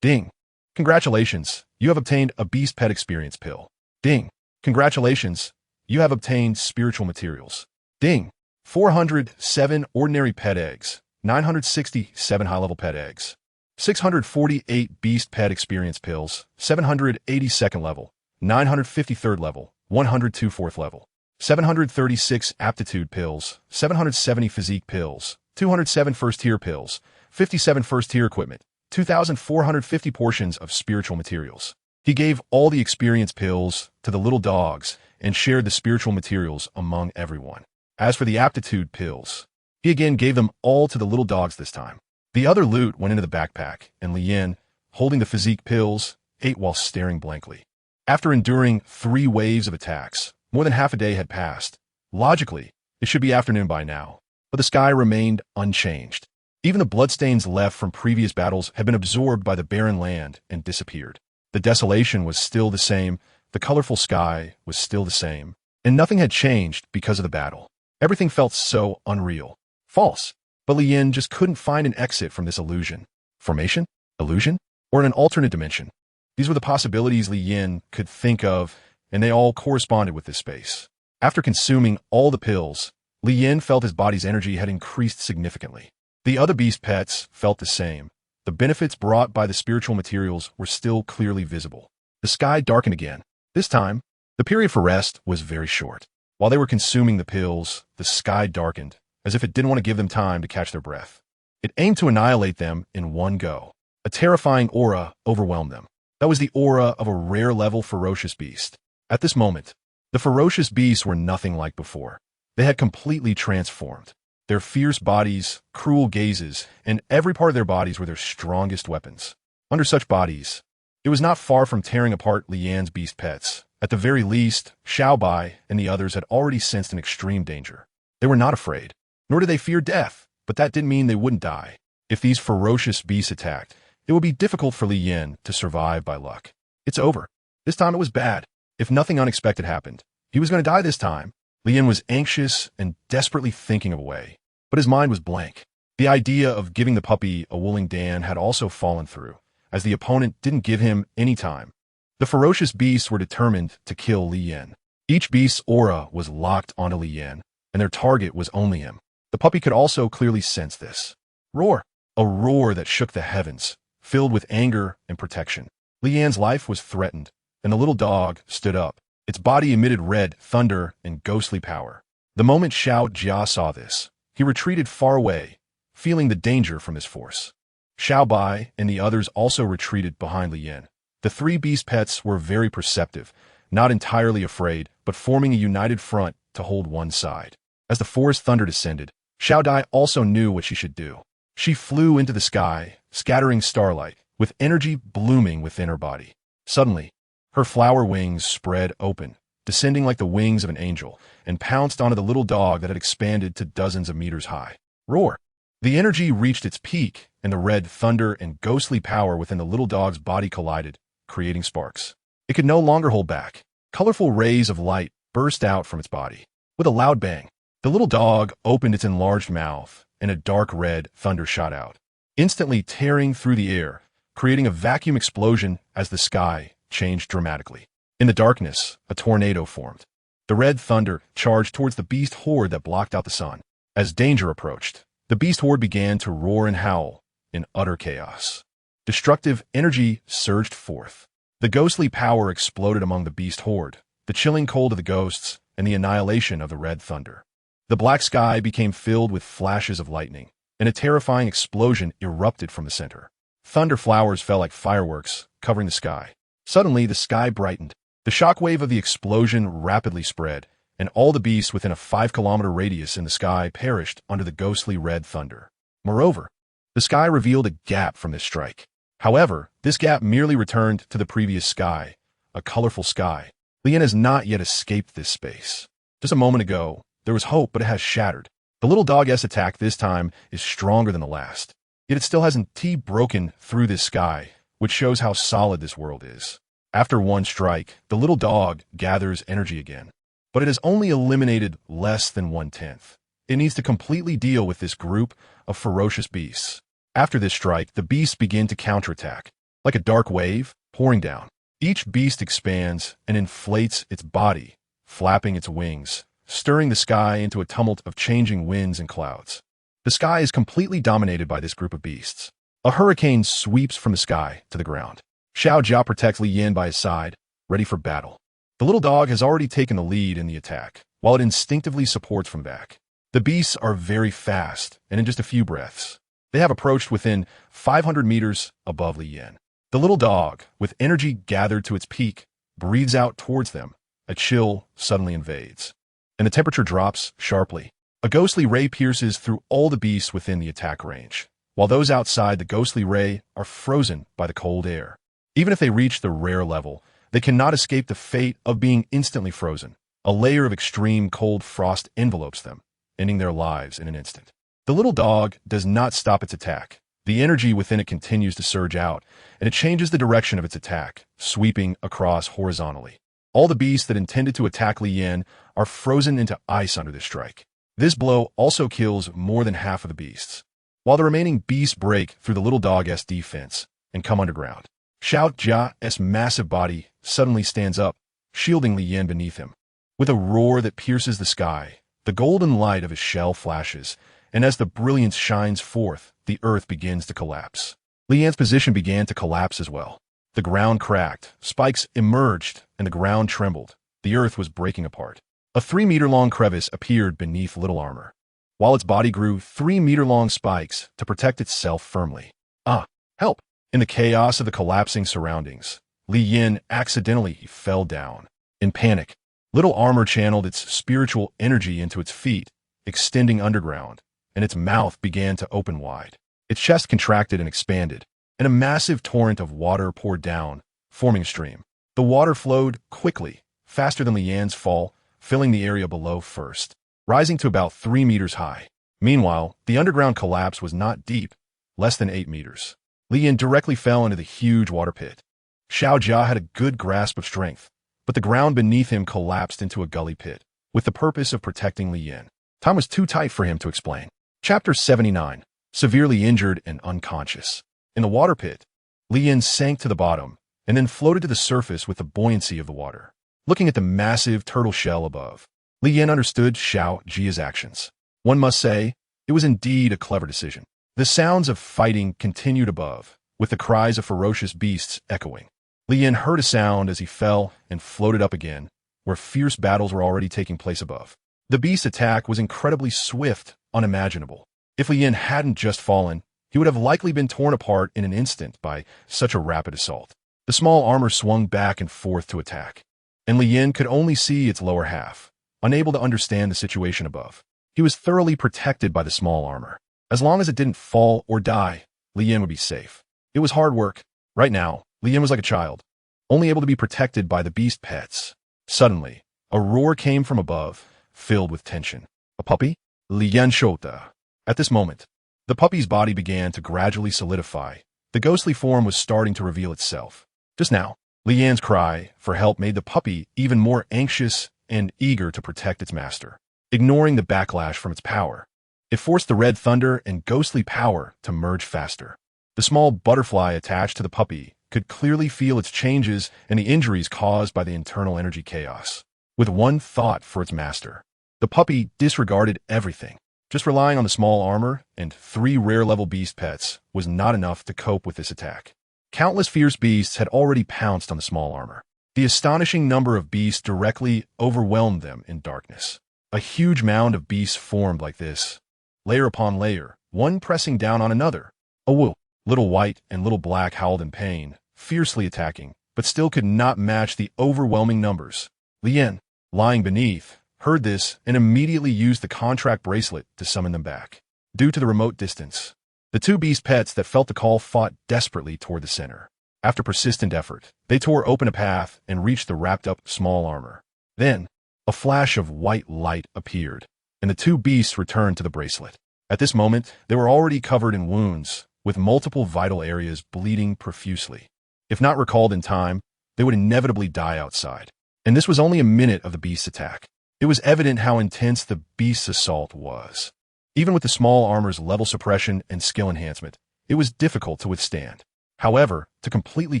Ding. Congratulations. You have obtained a beast pet experience pill. Ding. Congratulations. You have obtained spiritual materials. Ding. 407 ordinary pet eggs. 967 high-level pet eggs. 648 beast pet experience pills. 782nd level. 953rd level. 102 4th level. 736 aptitude pills. 770 physique pills. 207 first-tier pills. 57 first-tier equipment. 2,450 portions of spiritual materials. He gave all the experience pills to the little dogs and shared the spiritual materials among everyone. As for the aptitude pills, he again gave them all to the little dogs this time. The other loot went into the backpack, and Lien, holding the physique pills, ate while staring blankly. After enduring 3 waves of attacks, more than half a day had passed. Logically, it should be afternoon by now, but the sky remained unchanged. Even the bloodstains left from previous battles had been absorbed by the barren land and disappeared. The desolation was still the same, the colorful sky was still the same, and nothing had changed because of the battle. Everything felt so unreal. False. But Lien just couldn't find an exit from this illusion. Formation? Illusion? Or in an alternate dimension? These were the possibilities Lien could think of, and they all corresponded with this space. After consuming all the pills, Lien felt his body's energy had increased significantly. The other beast pets felt the same. The benefits brought by the spiritual materials were still clearly visible. The sky darkened again. This time, the period for rest was very short. While they were consuming the pills, the sky darkened, as if it didn't want to give them time to catch their breath. It aimed to annihilate them in one go. A terrifying aura overwhelmed them. That was the aura of a rare-level ferocious beast. At this moment, the ferocious beasts were nothing like before. They had completely transformed. Their fierce bodies, cruel gazes, and every part of their bodies were their strongest weapons. Under such bodies, it was not far from tearing apart Lian's beast pets. At the very least, Xiaobai and the others had already sensed an extreme danger. They were not afraid, nor did they fear death, but that didn't mean they wouldn't die. If these ferocious beasts attacked, it would be difficult for Lien to survive by luck. It's over. This time it was bad. If nothing unexpected happened, he was going to die this time. Lien was anxious and desperately thinking of a way, but his mind was blank. The idea of giving the puppy a wooling Dan had also fallen through, as the opponent didn't give him any time. The ferocious beasts were determined to kill Lien. Each beast's aura was locked onto Lien, and their target was only him. The puppy could also clearly sense this. Roar! A roar that shook the heavens, filled with anger and protection. Lian's life was threatened, and the little dog stood up. Its body emitted red thunder and ghostly power. The moment Xiao Jia saw this, he retreated far away, feeling the danger from this force. Xiao Bai and the others also retreated behind Lien. The 3 beast pets were very perceptive, not entirely afraid, but forming a united front to hold one side. As the forest thunder descended, Xiao Dai also knew what she should do. She flew into the sky, scattering starlight, with energy blooming within her body. Suddenly, her flower wings spread open, descending like the wings of an angel, and pounced onto the little dog that had expanded to dozens of meters high. Roar! The energy reached its peak, and the red thunder and ghostly power within the little dog's body collided, creating sparks. It could no longer hold back. Colorful rays of light burst out from its body. With a loud bang, the little dog opened its enlarged mouth, and a dark red thunder shot out, instantly tearing through the air, creating a vacuum explosion as the sky changed dramatically. In the darkness, a tornado formed. The red thunder charged towards the beast horde that blocked out the sun. As danger approached, the beast horde began to roar and howl in utter chaos. Destructive energy surged forth. The ghostly power exploded among the beast horde, the chilling cold of the ghosts, and the annihilation of the red thunder. The black sky became filled with flashes of lightning, and a terrifying explosion erupted from the center. Thunder flowers fell like fireworks, covering the sky. Suddenly, the sky brightened. The shockwave of the explosion rapidly spread, and all the beasts within a 5-kilometer radius in the sky perished under the ghostly red thunder. Moreover, the sky revealed a gap from this strike. However, this gap merely returned to the previous sky, a colorful sky. Lien has not yet escaped this space. Just a moment ago, there was hope, but it has shattered. The little dog-S attack this time is stronger than the last. Yet it still hasn't broken through this sky, which shows how solid this world is. After one strike, the little dog gathers energy again. but it has only eliminated less than 1/10. It needs to completely deal with this group of ferocious beasts. After this strike, the beasts begin to counterattack, like a dark wave pouring down. Each beast expands and inflates its body, flapping its wings, stirring the sky into a tumult of changing winds and clouds. The sky is completely dominated by this group of beasts. A hurricane sweeps from the sky to the ground. Xiao Jia protects Li Yin by his side, ready for battle. The little dog has already taken the lead in the attack, while it instinctively supports from back. The beasts are very fast, and in just a few breaths, they have approached within 500 meters above Li Yin. The little dog, with energy gathered to its peak, breathes out towards them. A chill suddenly invades, and the temperature drops sharply. A ghostly ray pierces through all the beasts within the attack range, while those outside the ghostly ray are frozen by the cold air. Even if they reach the rare level, they cannot escape the fate of being instantly frozen. A layer of extreme cold frost envelopes them, ending their lives in an instant. The little dog does not stop its attack. The energy within it continues to surge out, and it changes the direction of its attack, sweeping across horizontally. All the beasts that intended to attack Li Yin are frozen into ice under this strike. This blow also kills more than half of the beasts, while the remaining beasts break through the little dog's defense and come underground. Xiao Jia's massive body suddenly stands up, shielding Li Yin beneath him. With a roar that pierces the sky, the golden light of his shell flashes, and as the brilliance shines forth, the earth begins to collapse. Li Yin's position began to collapse as well. The ground cracked, spikes emerged, and the ground trembled. The earth was breaking apart. A 3-meter-long crevice appeared beneath Little Armor, while its body grew 3-meter-long spikes to protect itself firmly. Ah, help! In the chaos of the collapsing surroundings, Li Yin accidentally fell down. In panic, Little Armor channeled its spiritual energy into its feet, extending underground, and its mouth began to open wide. Its chest contracted and expanded, and a massive torrent of water poured down, forming a stream. The water flowed quickly, faster than Li Yin's fall, filling the area below first, rising to about 3 meters high. Meanwhile, the underground collapse was not deep, less than 8 meters. Li Yin directly fell into the huge water pit. Xiao Jia had a good grasp of strength, but the ground beneath him collapsed into a gully pit, with the purpose of protecting Li Yin. Time was too tight for him to explain. Chapter 79. Severely injured and unconscious. In the water pit, Li Yin sank to the bottom, and then floated to the surface with the buoyancy of the water. Looking at the massive turtle shell above, Li Yin understood Xiao Jia's actions. One must say, it was indeed a clever decision. The sounds of fighting continued above, with the cries of ferocious beasts echoing. Li Yin heard a sound as he fell and floated up again, where fierce battles were already taking place above. The beast's attack was incredibly swift, unimaginable. If Li Yin hadn't just fallen, he would have likely been torn apart in an instant by such a rapid assault. The small armor swung back and forth to attack, and Li Yin could only see its lower half, unable to understand the situation above. He was thoroughly protected by the small armor. As long as it didn't fall or die, Li Yin would be safe. It was hard work. Right now, Li Yin was like a child, only able to be protected by the beast pets. Suddenly, a roar came from above, filled with tension. A puppy? Li Yin Shota. At this moment, the puppy's body began to gradually solidify. The ghostly form was starting to reveal itself. Just now, Li Yin's cry for help made the puppy even more anxious and eager to protect its master. Ignoring the backlash from its power, it forced the red thunder and ghostly power to merge faster. The small butterfly attached to the puppy could clearly feel its changes and the injuries caused by the internal energy chaos. With one thought for its master, the puppy disregarded everything. Just relying on the small armor and 3 rare-level beast pets was not enough to cope with this attack. Countless fierce beasts had already pounced on the small armor. The astonishing number of beasts directly overwhelmed them in darkness. A huge mound of beasts formed like this, layer upon layer, one pressing down on another. A wolf, Little White and Little Black howled in pain, fiercely attacking, but still could not match the overwhelming numbers. Li Yin, lying beneath, heard this and immediately used the contract bracelet to summon them back. Due to the remote distance, the 2 beast pets that felt the call fought desperately toward the center. After persistent effort, they tore open a path and reached the wrapped-up small armor. Then, a flash of white light appeared, and the 2 beasts returned to the bracelet. At this moment, they were already covered in wounds, with multiple vital areas bleeding profusely. If not recalled in time, they would inevitably die outside. And this was only a minute of the beast's attack. It was evident how intense the beast's assault was. Even with the small armor's level suppression and skill enhancement, it was difficult to withstand. However, to completely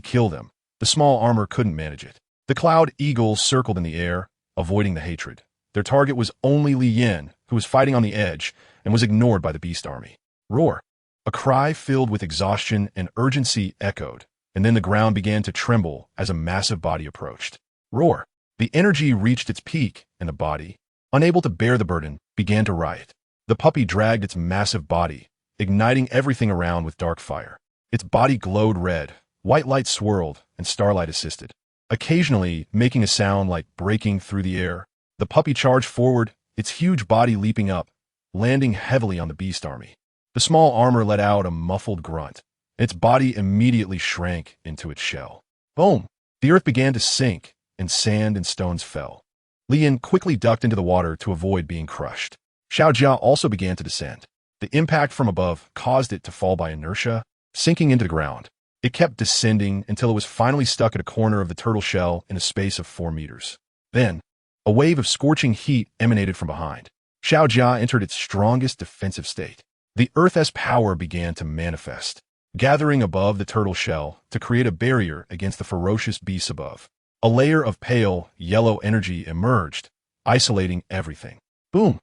kill them, the small armor couldn't manage it. The cloud eagles circled in the air, avoiding the hatred. Their target was only Li Yin, who was fighting on the edge and was ignored by the beast army. Roar! A cry filled with exhaustion and urgency echoed, and then the ground began to tremble as a massive body approached. Roar! The energy reached its peak, and the body, unable to bear the burden, began to riot. The puppy dragged its massive body, igniting everything around with dark fire. Its body glowed red, white light swirled, and starlight assisted. Occasionally, making a sound like breaking through the air, the puppy charged forward, its huge body leaping up, landing heavily on the beast army. The small armor let out a muffled grunt. Its body immediately shrank into its shell. Boom! The earth began to sink, and sand and stones fell. Li Yin quickly ducked into the water to avoid being crushed. Xiao Jia also began to descend. The impact from above caused it to fall by inertia, sinking into the ground. It kept descending until it was finally stuck at a corner of the turtle shell in a space of 4 meters. Then, a wave of scorching heat emanated from behind. Xiao Jia entered its strongest defensive state. The Earth's power began to manifest, gathering above the turtle shell to create a barrier against the ferocious beasts above. A layer of pale, yellow energy emerged, isolating everything. Boom!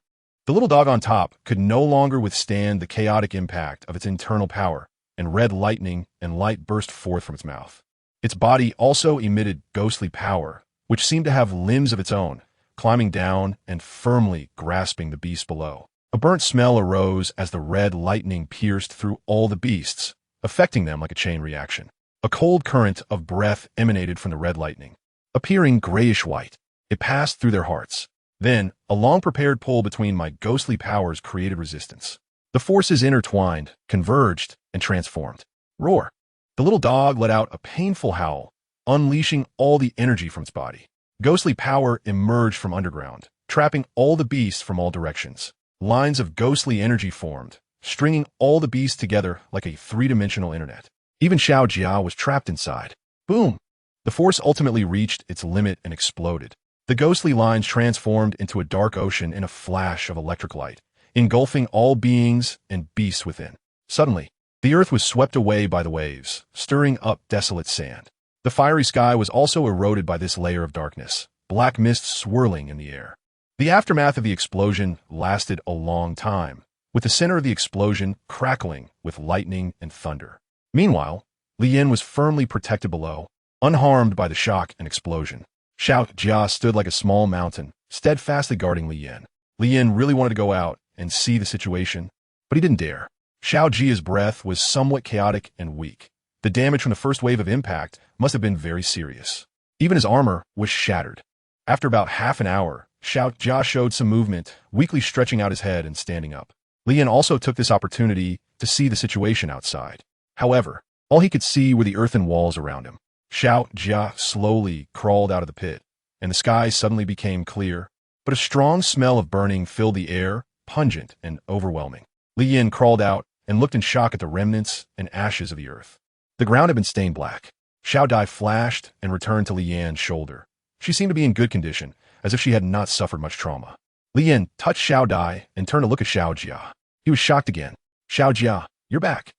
The little dog on top could no longer withstand the chaotic impact of its internal power, and red lightning and light burst forth from its mouth. Its body also emitted ghostly power, which seemed to have limbs of its own, climbing down and firmly grasping the beast below. A burnt smell arose as the red lightning pierced through all the beasts, affecting them like a chain reaction. A cold current of breath emanated from the red lightning, appearing grayish-white. It passed through their hearts. Then, a long-prepared pull between my ghostly powers created resistance. The forces intertwined, converged, and transformed. Roar! The little dog let out a painful howl, unleashing all the energy from its body. Ghostly power emerged from underground, trapping all the beasts from all directions. Lines of ghostly energy formed, stringing all the beasts together like a 3-dimensional internet. Even Xiao Jia was trapped inside. Boom! The force ultimately reached its limit and exploded. The ghostly lines transformed into a dark ocean in a flash of electric light, engulfing all beings and beasts within. Suddenly, the earth was swept away by the waves, stirring up desolate sand. The fiery sky was also eroded by this layer of darkness, black mist swirling in the air. The aftermath of the explosion lasted a long time, with the center of the explosion crackling with lightning and thunder. Meanwhile, Li Yin was firmly protected below, unharmed by the shock and explosion. Xiao Jia stood like a small mountain, steadfastly guarding Li Yin. Li Yin really wanted to go out and see the situation, but he didn't dare. Xiao Jia's breath was somewhat chaotic and weak. The damage from the first wave of impact must have been very serious. Even his armor was shattered. After about half an hour, Xiao Jia showed some movement, weakly stretching out his head and standing up. Li Yin also took this opportunity to see the situation outside. However, all he could see were the earthen walls around him. Xiao Jia slowly crawled out of the pit, and the sky suddenly became clear, but a strong smell of burning filled the air, pungent and overwhelming. Li Yin crawled out and looked in shock at the remnants and ashes of the earth. The ground had been stained black. Xiao Dai flashed and returned to Li Yan's shoulder. She seemed to be in good condition, as if she had not suffered much trauma. Li Yin touched Xiao Dai and turned to look at Xiao Jia. He was shocked again. Xiao Jia, you're back.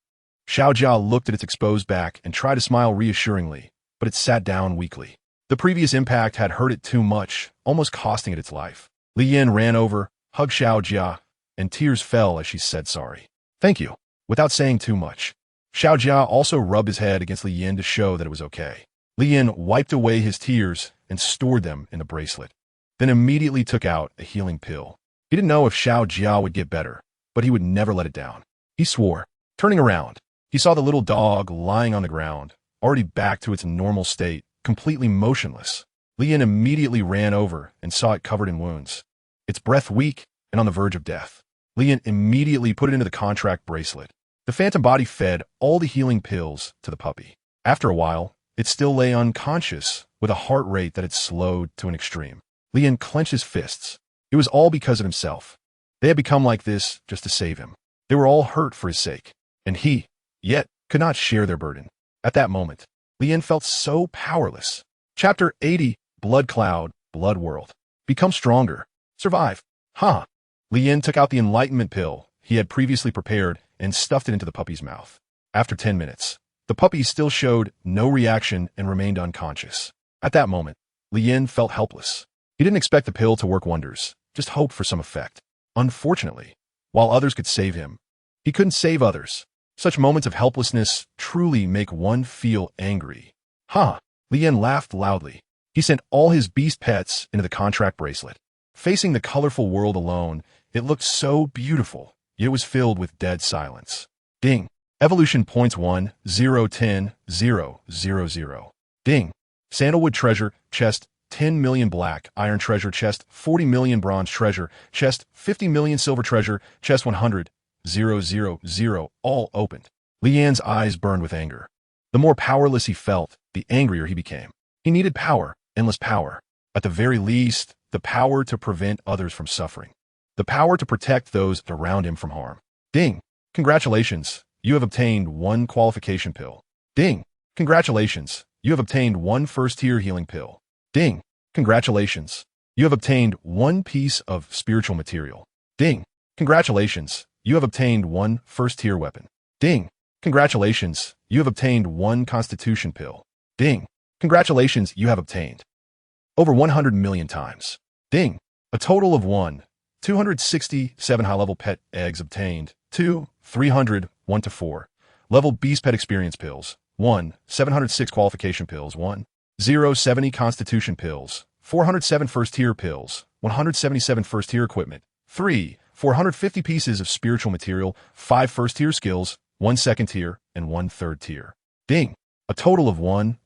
Xiao Jia looked at its exposed back and tried to smile reassuringly, but it sat down weakly. The previous impact had hurt it too much, almost costing it its life. Li Yin ran over, hugged Xiao Jia, and tears fell as she said sorry. Thank you, without saying too much. Xiao Jia also rubbed his head against Li Yin to show that it was okay. Li Yin wiped away his tears and stored them in the bracelet, then immediately took out a healing pill. He didn't know if Xiao Jia would get better, but he would never let it down. He swore. Turning around, he saw the little dog lying on the ground, already back to its normal state, completely motionless. Li Yin immediately ran over and saw it covered in wounds, its breath weak and on the verge of death. Li Yin immediately put it into the contract bracelet. The phantom body fed all the healing pills to the puppy. After a while, it still lay unconscious with a heart rate that had slowed to an extreme. Li Yin clenched his fists. It was all because of himself. They had become like this just to save him. They were all hurt for his sake, and he, yet, could not share their burden. At that moment, Li Yin felt so powerless. Chapter 80, Blood Cloud, Blood World. Become stronger. Survive. Huh. Lien took out the enlightenment pill he had previously prepared and stuffed it into the puppy's mouth. After 10 minutes, the puppy still showed no reaction and remained unconscious. At that moment, Lien felt helpless. He didn't expect the pill to work wonders, just hoped for some effect. Unfortunately, while others could save him, he couldn't save others. Such moments of helplessness truly make one feel angry. Huh. Lien laughed loudly. He sent all his beast pets into the contract bracelet. Facing the colorful world alone, it looked so beautiful, yet it was filled with dead silence. Ding. Evolution points 1, 0, 10, 0, 0, 0. Ding. Sandalwood treasure, chest, 10 million black, iron treasure, chest, 40 million bronze treasure, chest, 50 million silver treasure, chest 100, 0, 0, 0, all opened. Lian's eyes burned with anger. The more powerless he felt, the angrier he became. He needed power, endless power. At the very least, the power to prevent others from suffering. The power to protect those around him from harm. Ding. Congratulations, you have obtained 1 qualification pill. Ding. Congratulations, you have obtained 1 first-tier healing pill. Ding. Congratulations, you have obtained 1 piece of spiritual material. Ding. Congratulations, you have obtained 1 first-tier weapon. Ding. Congratulations, you have obtained 1 constitution pill. Ding. Congratulations, you have obtained over 100 million times. Ding. A total of 267 high-level pet eggs obtained. 2, 300, 1 to 4. Level beast pet experience pills. 1, 706 qualification pills. 1, 0, 70 constitution pills. 407 first-tier pills. 177 first-tier equipment. 3, 450 pieces of spiritual material. 5 first-tier skills. 1 second-tier, and 1 third-tier. Ding. A total of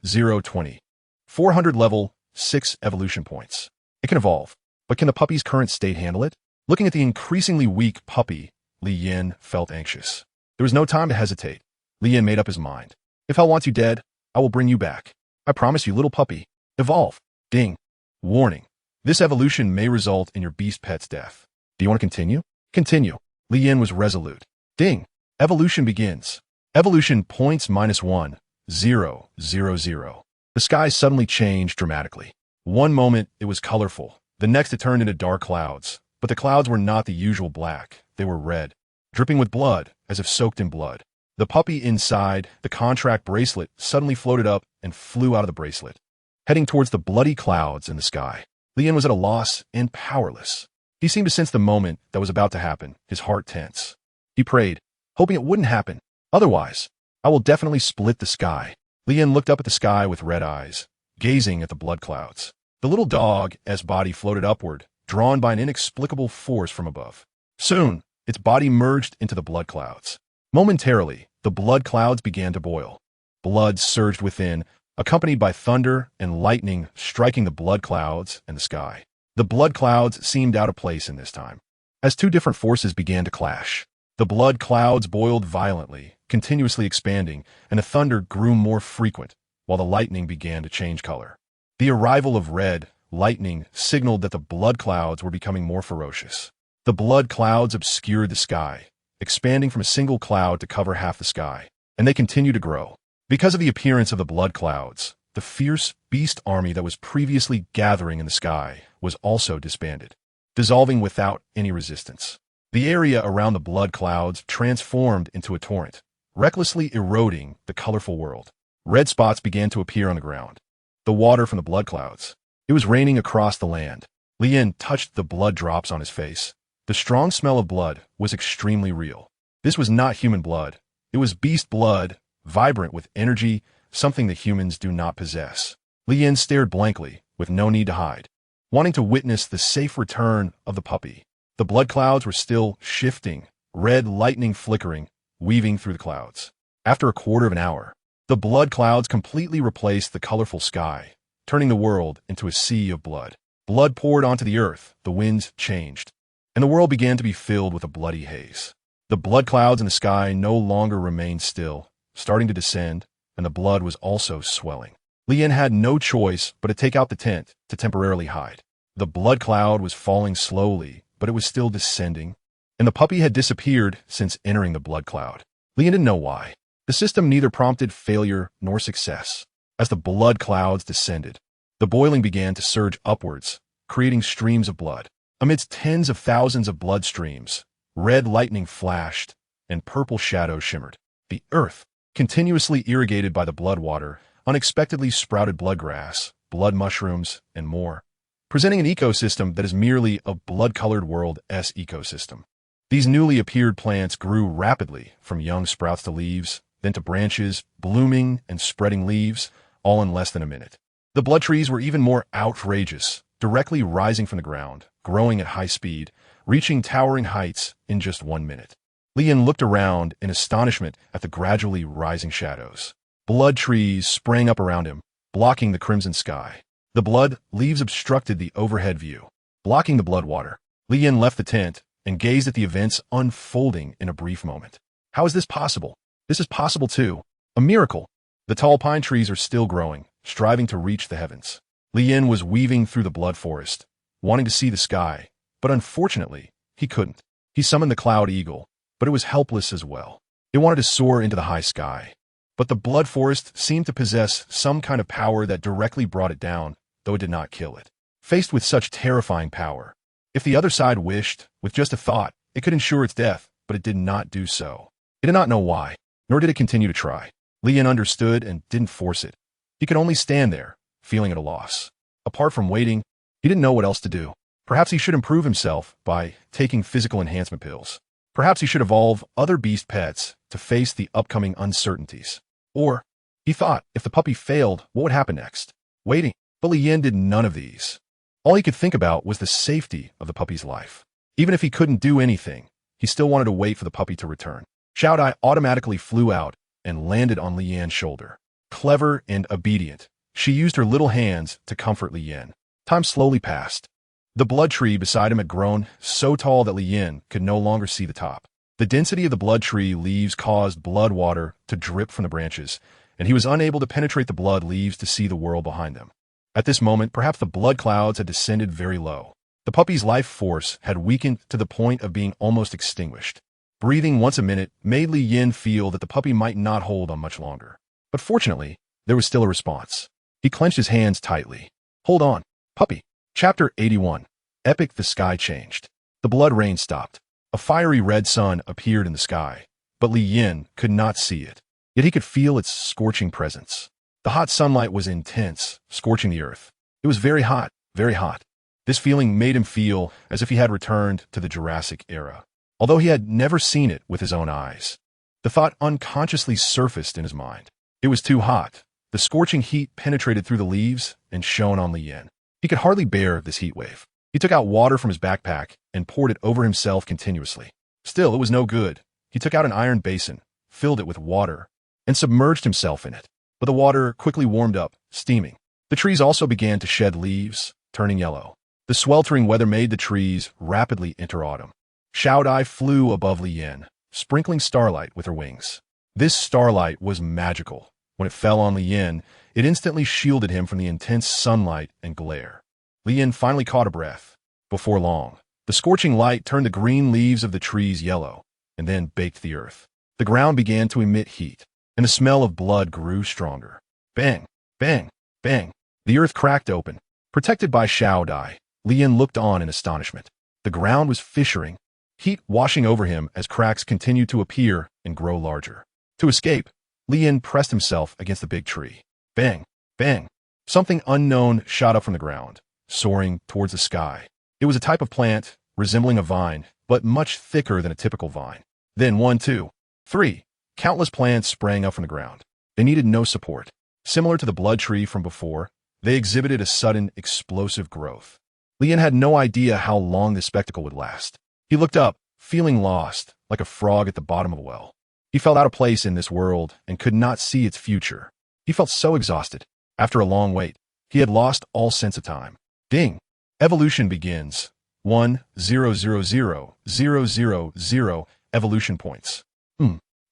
0, 20. 400 level, 6 evolution points. It can evolve, but can the puppy's current state handle it? Looking at the increasingly weak puppy, Li Yin felt anxious. There was no time to hesitate. Li Yin made up his mind. If hell wants you dead, I will bring you back. I promise you, little puppy. Evolve. Ding. Warning. This evolution may result in your beast pet's death. Do you want to continue? Continue. Li Yin was resolute. Ding. Evolution begins. Evolution points -1, 0, 0, 0. The sky suddenly changed dramatically. One moment it was colorful. The next it turned into dark clouds. But the clouds were not the usual black. They were red, dripping with blood, as if soaked in blood. The puppy inside the contract bracelet suddenly floated up and flew out of the bracelet, heading towards the bloody clouds in the sky. Lian was at a loss and powerless. He seemed to sense the moment that was about to happen, his heart tense. He prayed, hoping it wouldn't happen. Otherwise, I will definitely split the sky. Lian looked up at the sky with red eyes, gazing at the blood clouds. The little dog's body floated upward, drawn by an inexplicable force from above. Soon, its body merged into the blood clouds. Momentarily, the blood clouds began to boil. Blood surged within, accompanied by thunder and lightning striking the blood clouds and the sky. The blood clouds seemed out of place in this time, as 2 different forces began to clash. The blood clouds boiled violently, continuously expanding, and the thunder grew more frequent, while the lightning began to change color. The arrival of red lightning signaled that the blood clouds were becoming more ferocious. The blood clouds obscured the sky, expanding from a single cloud to cover half the sky, and they continued to grow. Because of the appearance of the blood clouds, the fierce beast army that was previously gathering in the sky was also disbanded, dissolving without any resistance. The area around the blood clouds transformed into a torrent, recklessly eroding the colorful world. Red spots began to appear on the ground. The water from the blood clouds. It was raining across the land. Lian touched the blood drops on his face. The strong smell of blood was extremely real. This was not human blood. It was beast blood, vibrant with energy, something that humans do not possess. Lian stared blankly, with no need to hide, wanting to witness the safe return of the puppy. The blood clouds were still shifting, red lightning flickering, weaving through the clouds. After a quarter of an hour, the blood clouds completely replaced the colorful sky, turning the world into a sea of blood. Blood poured onto the earth, the winds changed, and the world began to be filled with a bloody haze. The blood clouds in the sky no longer remained still, starting to descend, and the blood was also swelling. Lian had no choice but to take out the tent to temporarily hide. The blood cloud was falling slowly, but it was still descending, and the puppy had disappeared since entering the blood cloud. Lian didn't know why. The system neither prompted failure nor success. As the blood clouds descended, the boiling began to surge upwards, creating streams of blood. Amidst tens of thousands of blood streams, red lightning flashed, and purple shadows shimmered. The earth, continuously irrigated by the blood water, unexpectedly sprouted bloodgrass, blood mushrooms, and more, presenting an ecosystem that is merely a blood-colored world's ecosystem. These newly appeared plants grew rapidly, from young sprouts to leaves, then to branches, blooming and spreading leaves, all in less than a minute. The blood trees were even more outrageous, directly rising from the ground, growing at high speed, reaching towering heights in just 1 minute. Lian looked around in astonishment at the gradually rising shadows. Blood trees sprang up around him, blocking the crimson sky. The blood leaves obstructed the overhead view, blocking the blood water. Lian left the tent and gazed at the events unfolding in a brief moment. How is this possible? This is possible too. A miracle. The tall pine trees are still growing, striving to reach the heavens. Lian was weaving through the blood forest, wanting to see the sky, but unfortunately, he couldn't. He summoned the cloud eagle, but it was helpless as well. It wanted to soar into the high sky. But the blood forest seemed to possess some kind of power that directly brought it down, though it did not kill it. Faced with such terrifying power, if the other side wished, with just a thought, it could ensure its death, but it did not do so. It did not know why, nor did it continue to try. Lian understood and didn't force it. He could only stand there, feeling at a loss. Apart from waiting, he didn't know what else to do. Perhaps he should improve himself by taking physical enhancement pills. Perhaps he should evolve other beast pets to face the upcoming uncertainties. Or, he thought, if the puppy failed, what would happen next? Waiting. But Lian did none of these. All he could think about was the safety of the puppy's life. Even if he couldn't do anything, he still wanted to wait for the puppy to return. Xiaodai automatically flew out and landed on Lian's shoulder. Clever and obedient, she used her little hands to comfort Lian. Time slowly passed. The blood tree beside him had grown so tall that Lian could no longer see the top. The density of the blood tree leaves caused blood water to drip from the branches, and he was unable to penetrate the blood leaves to see the world behind them. At this moment, perhaps the blood clouds had descended very low. The puppy's life force had weakened to the point of being almost extinguished. Breathing once a minute made Lian feel that the puppy might not hold on much longer. But fortunately, there was still a response. He clenched his hands tightly. Hold on, puppy. Chapter 81. Epic. The sky changed. The blood rain stopped. A fiery red sun appeared in the sky, but Lian could not see it. Yet he could feel its scorching presence. The hot sunlight was intense, scorching the earth. It was very hot, very hot. This feeling made him feel as if he had returned to the Jurassic era, although he had never seen it with his own eyes. The thought unconsciously surfaced in his mind. It was too hot. The scorching heat penetrated through the leaves and shone on Lian. He could hardly bear this heat wave. He took out water from his backpack and poured it over himself continuously. Still, it was no good. He took out an iron basin, filled it with water, and submerged himself in it. But the water quickly warmed up, steaming. The trees also began to shed leaves, turning yellow. The sweltering weather made the trees rapidly enter autumn. Xiaodai flew above Lian, sprinkling starlight with her wings. This starlight was magical. When it fell on Lian, it instantly shielded him from the intense sunlight and glare. Lian finally caught a breath. Before long, the scorching light turned the green leaves of the trees yellow, and then baked the earth. The ground began to emit heat, and the smell of blood grew stronger. Bang, bang, bang. The earth cracked open. Protected by Xiaodai, Lian looked on in astonishment. The ground was fissuring, heat washing over him as cracks continued to appear and grow larger. To escape, Lian pressed himself against the big tree. Bang, bang. Something unknown shot up from the ground, soaring towards the sky. It was a type of plant, resembling a vine, but much thicker than a typical vine. Then 1, 2, 3. Countless plants sprang up from the ground. They needed no support. Similar to the blood tree from before, they exhibited a sudden, explosive growth. Lian had no idea how long this spectacle would last. He looked up, feeling lost, like a frog at the bottom of a well. He felt out of place in this world and could not see its future. He felt so exhausted. After a long wait, he had lost all sense of time. Ding! Evolution begins. 1,000,000 evolution points.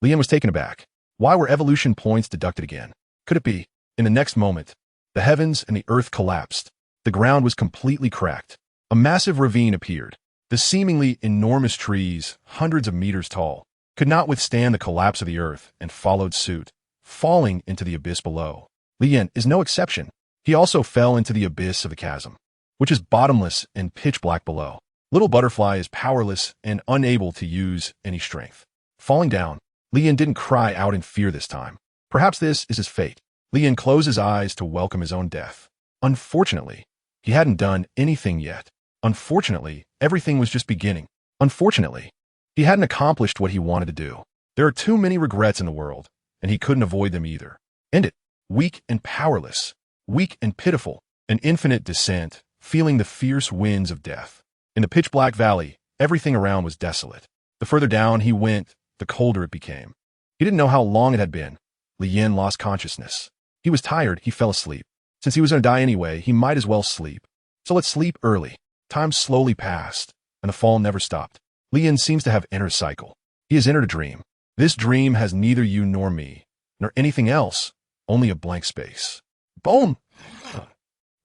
Lian was taken aback. Why were evolution points deducted again? Could it be? In the next moment, the heavens and the earth collapsed. The ground was completely cracked. A massive ravine appeared. The seemingly enormous trees, hundreds of meters tall, could not withstand the collapse of the earth and followed suit, falling into the abyss below. Lian is no exception. He also fell into the abyss of the chasm, which is bottomless and pitch black below. Little Butterfly is powerless and unable to use any strength. Falling down, Lian didn't cry out in fear this time. Perhaps this is his fate. Lian closed his eyes to welcome his own death. Unfortunately, he hadn't done anything yet. Unfortunately, everything was just beginning. Unfortunately, he hadn't accomplished what he wanted to do. There are too many regrets in the world, and he couldn't avoid them either. End it. Weak and powerless, weak and pitiful, an infinite descent, feeling the fierce winds of death. In the pitch-black valley, everything around was desolate. The further down he went, the colder it became. He didn't know how long it had been. Lian lost consciousness. He was tired, he fell asleep. Since he was going to die anyway, he might as well sleep. So let's sleep early. Time slowly passed, and the fall never stopped. Lian seems to have entered a cycle. He has entered a dream. This dream has neither you nor me, nor anything else, only a blank space. Boom!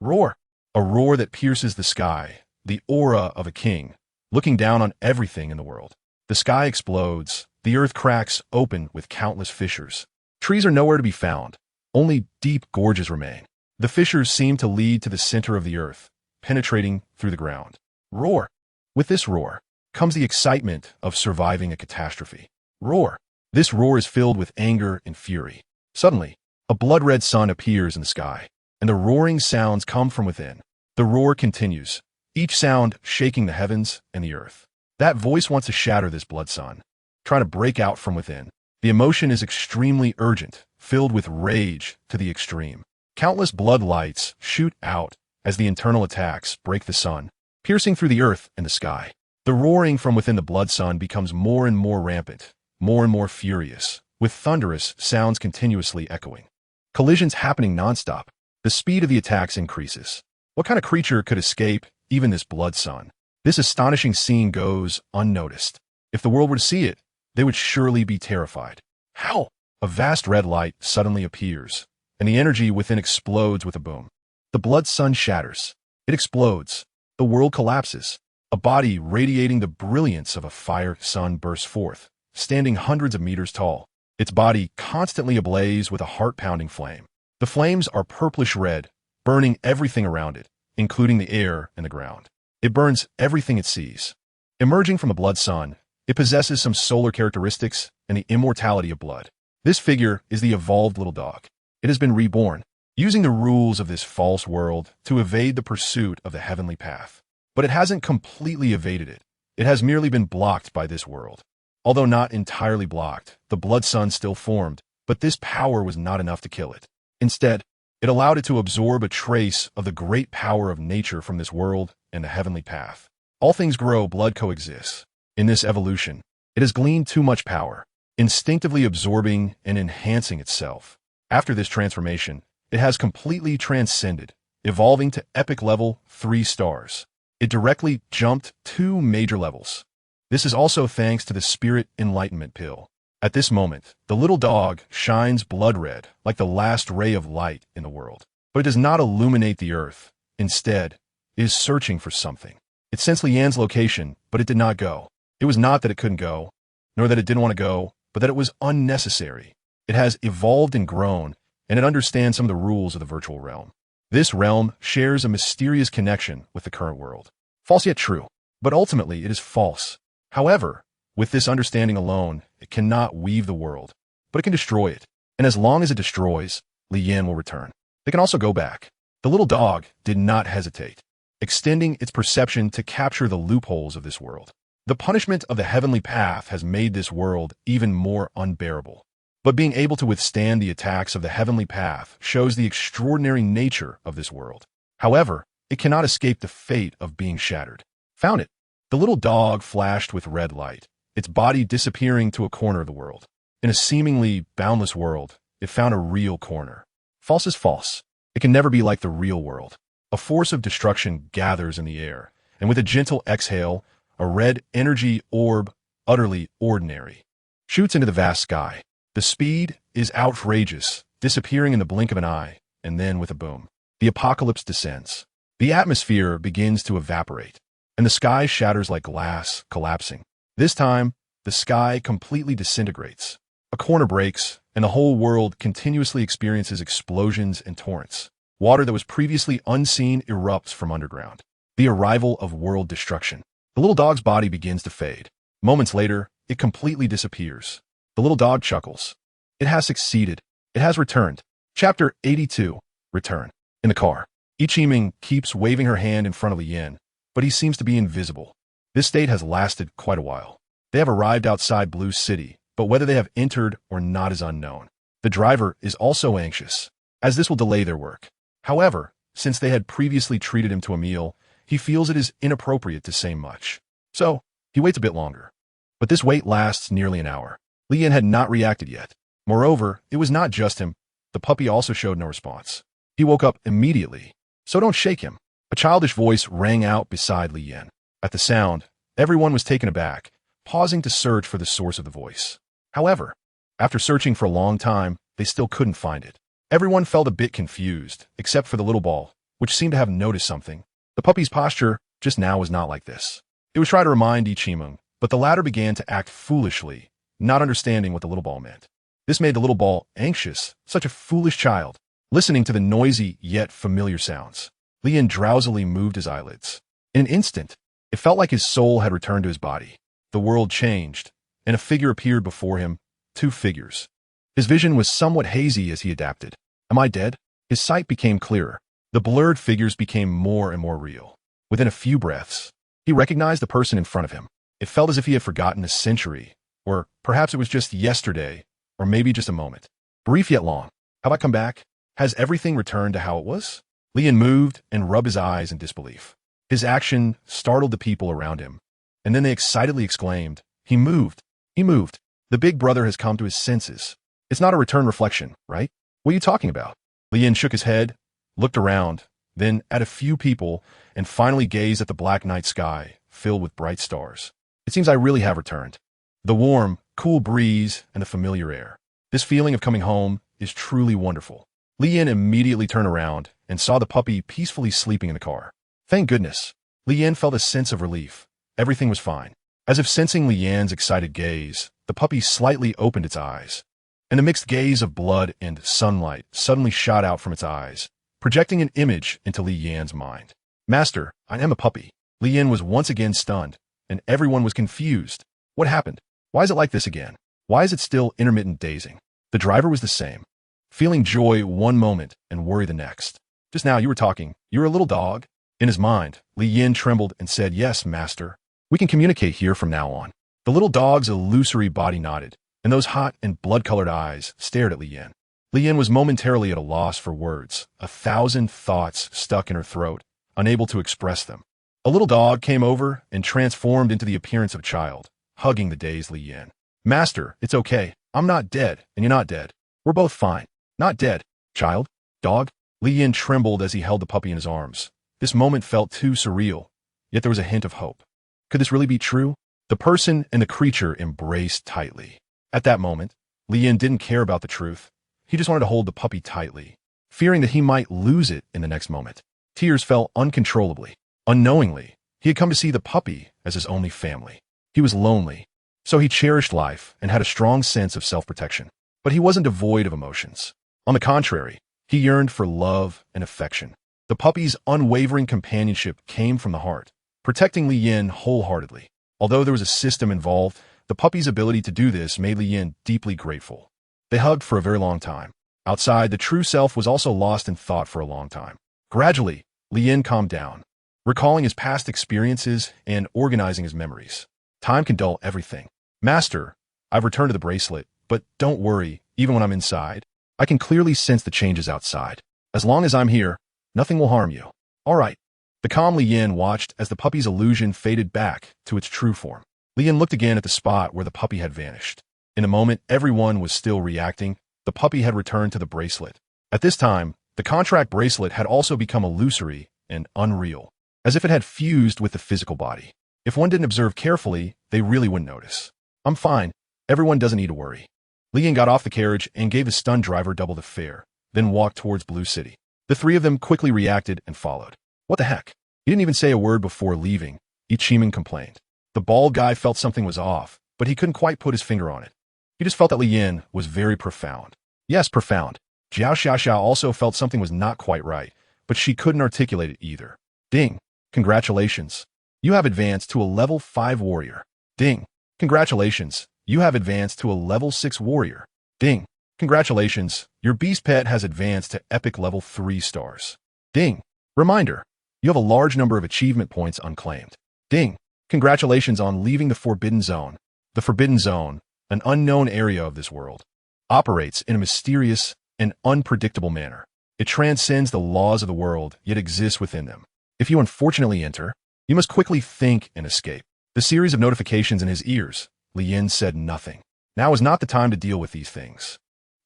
Roar. A roar that pierces the sky, the aura of a king, looking down on everything in the world. The sky explodes, the earth cracks open with countless fissures. Trees are nowhere to be found. Only deep gorges remain. The fissures seem to lead to the center of the earth, penetrating through the ground. Roar. With this roar comes the excitement of surviving a catastrophe. Roar. This roar is filled with anger and fury. Suddenly, a blood-red sun appears in the sky, and the roaring sounds come from within. The roar continues, each sound shaking the heavens and the earth. That voice wants to shatter this blood sun, trying to break out from within. The emotion is extremely urgent, filled with rage to the extreme. Countless blood lights shoot out as the internal attacks break the sun, piercing through the earth and the sky. The roaring from within the blood sun becomes more and more rampant, more and more furious, with thunderous sounds continuously echoing. Collisions happening nonstop. The speed of the attacks increases. What kind of creature could escape even this blood sun? This astonishing scene goes unnoticed. If the world were to see it, they would surely be terrified. How? A vast red light suddenly appears, and the energy within explodes with a boom. The blood sun shatters. It explodes. The world collapses. A body radiating the brilliance of a fire sun bursts forth, standing hundreds of meters tall. Its body constantly ablaze with a heart-pounding flame. The flames are purplish-red, burning everything around it, including the air and the ground. It burns everything it sees. Emerging from the blood sun, it possesses some solar characteristics and the immortality of blood. This figure is the evolved little dog. It has been reborn, using the rules of this false world to evade the pursuit of the heavenly path. But it hasn't completely evaded it. It has merely been blocked by this world. Although not entirely blocked, the blood sun still formed, but this power was not enough to kill it. Instead, it allowed it to absorb a trace of the great power of nature from this world and the heavenly path. All things grow, blood coexists. In this evolution, it has gleaned too much power, instinctively absorbing and enhancing itself. After this transformation, it has completely transcended, evolving to epic level 3 stars. It directly jumped 2 major levels. This is also thanks to the Spirit Enlightenment Pill. At this moment, the little dog shines blood red like the last ray of light in the world. But it does not illuminate the earth. Instead, it is searching for something. It sensed Lian's location, but it did not go. It was not that it couldn't go, nor that it didn't want to go, but that it was unnecessary. It has evolved and grown, and it understands some of the rules of the virtual realm. This realm shares a mysterious connection with the current world. False yet true, but ultimately it is false. However, with this understanding alone, it cannot weave the world, but it can destroy it. And as long as it destroys, Lian will return. They can also go back. The little dog did not hesitate, extending its perception to capture the loopholes of this world. The punishment of the heavenly path has made this world even more unbearable. But being able to withstand the attacks of the heavenly path shows the extraordinary nature of this world. However, it cannot escape the fate of being shattered. Found it. The little dog flashed with red light, its body disappearing to a corner of the world. In a seemingly boundless world, it found a real corner. False is false. It can never be like the real world. A force of destruction gathers in the air, and with a gentle exhale, a red energy orb, utterly ordinary, shoots into the vast sky. The speed is outrageous, disappearing in the blink of an eye, and then with a boom, the apocalypse descends. The atmosphere begins to evaporate, and the sky shatters like glass, collapsing. This time, the sky completely disintegrates. A corner breaks, and the whole world continuously experiences explosions and torrents. Water that was previously unseen erupts from underground. The arrival of world destruction. The little dog's body begins to fade. Moments later, it completely disappears. The little dog chuckles. It has succeeded. It has returned. Chapter 82. Return. In the car, Taming keeps waving her hand in front of Yin, but he seems to be invisible. This state has lasted quite a while. They have arrived outside Blue City, but whether they have entered or not is unknown. The driver is also anxious, as this will delay their work. However, since they had previously treated him to a meal, he feels it is inappropriate to say much. So, he waits a bit longer. But this wait lasts nearly an hour. Yin had not reacted yet. Moreover, it was not just him. The puppy also showed no response. He woke up immediately. So don't shake him. A childish voice rang out beside Yin. At the sound, everyone was taken aback, pausing to search for the source of the voice. However, after searching for a long time, they still couldn't find it. Everyone felt a bit confused, except for the little ball, which seemed to have noticed something. The puppy's posture just now was not like this. It was trying to remind Taming, but the latter began to act foolishly, not understanding what the little ball meant. This made the little ball anxious, such a foolish child, listening to the noisy yet familiar sounds. Yin drowsily moved his eyelids. In an instant, it felt like his soul had returned to his body. The world changed, and a figure appeared before him, 2 figures. His vision was somewhat hazy as he adapted. Am I dead? His sight became clearer. The blurred figures became more and more real. Within a few breaths, he recognized the person in front of him. It felt as if he had forgotten a century, or perhaps it was just yesterday, or maybe just a moment. Brief yet long. Have I come back? Has everything returned to how it was? Yin moved and rubbed his eyes in disbelief. His action startled the people around him, and then they excitedly exclaimed, He moved! He moved! The big brother has come to his senses. It's not a return reflection, right? What are you talking about? Yin shook his head, looked around, then at a few people, and finally gazed at the black night sky, filled with bright stars. It seems I really have returned. The warm, cool breeze and the familiar air. This feeling of coming home is truly wonderful. Yin immediately turned around and saw the puppy peacefully sleeping in the car. Thank goodness. Yin felt a sense of relief. Everything was fine. As if sensing Yin's excited gaze, the puppy slightly opened its eyes, and a mixed gaze of blood and sunlight suddenly shot out from its eyes, projecting an image into Yin's mind. Master, I am a puppy. Yin was once again stunned, and everyone was confused. What happened? Why is it like this again? Why is it still intermittent dazing? The driver was the same, feeling joy one moment and worry the next. Just now you were talking. You're a little dog. In his mind, Yin trembled and said, Yes, master. We can communicate here from now on. The little dog's illusory body nodded, and those hot and blood-colored eyes stared at Yin. Yin was momentarily at a loss for words, 1,000 thoughts stuck in her throat, unable to express them. A little dog came over and transformed into the appearance of a child, hugging the dazed Yin. Master, it's okay. I'm not dead, and you're not dead. We're both fine. Not dead. Child? Dog? Yin trembled as he held the puppy in his arms. This moment felt too surreal, yet there was a hint of hope. Could this really be true? The person and the creature embraced tightly. At that moment, Yin didn't care about the truth. He just wanted to hold the puppy tightly, fearing that he might lose it in the next moment. Tears fell uncontrollably. Unknowingly, he had come to see the puppy as his only family. He was lonely, so he cherished life and had a strong sense of self-protection. But he wasn't devoid of emotions. On the contrary, he yearned for love and affection. The puppy's unwavering companionship came from the heart, protecting Yin wholeheartedly. Although there was a system involved, the puppy's ability to do this made Yin deeply grateful. They hugged for a very long time. Outside, the true self was also lost in thought for a long time. Gradually, Yin calmed down, recalling his past experiences and organizing his memories. Time can dull everything. Master, I've returned to the bracelet, but don't worry, even when I'm inside, I can clearly sense the changes outside. As long as I'm here, nothing will harm you. All right. The calm Yin watched as the puppy's illusion faded back to its true form. Yin looked again at the spot where the puppy had vanished. In a moment, everyone was still reacting. The puppy had returned to the bracelet. At this time, the contract bracelet had also become illusory and unreal, as if it had fused with the physical body. If one didn't observe carefully, they really wouldn't notice. I'm fine. Everyone doesn't need to worry. Yin got off the carriage and gave the stunned driver double the fare, then walked towards Blue City. The three of them quickly reacted and followed. What the heck? He didn't even say a word before leaving, Taming complained. The bald guy felt something was off, but he couldn't quite put his finger on it. He just felt that Yin was very profound. Yes, profound. Jiao Xiaoxiao also felt something was not quite right, but she couldn't articulate it either. Ding. Congratulations. You have advanced to a level 5 warrior. Ding. Congratulations. You have advanced to a level 6 warrior. Ding. Congratulations. Your beast pet has advanced to epic level 3 stars. Ding. Reminder. You have a large number of achievement points unclaimed. Ding. Congratulations on leaving the Forbidden Zone. The Forbidden Zone, an unknown area of this world, operates in a mysterious and unpredictable manner. It transcends the laws of the world, yet exists within them. If you unfortunately enter, you must quickly think and escape. The series of notifications in his ears, Lien said nothing. Now is not the time to deal with these things.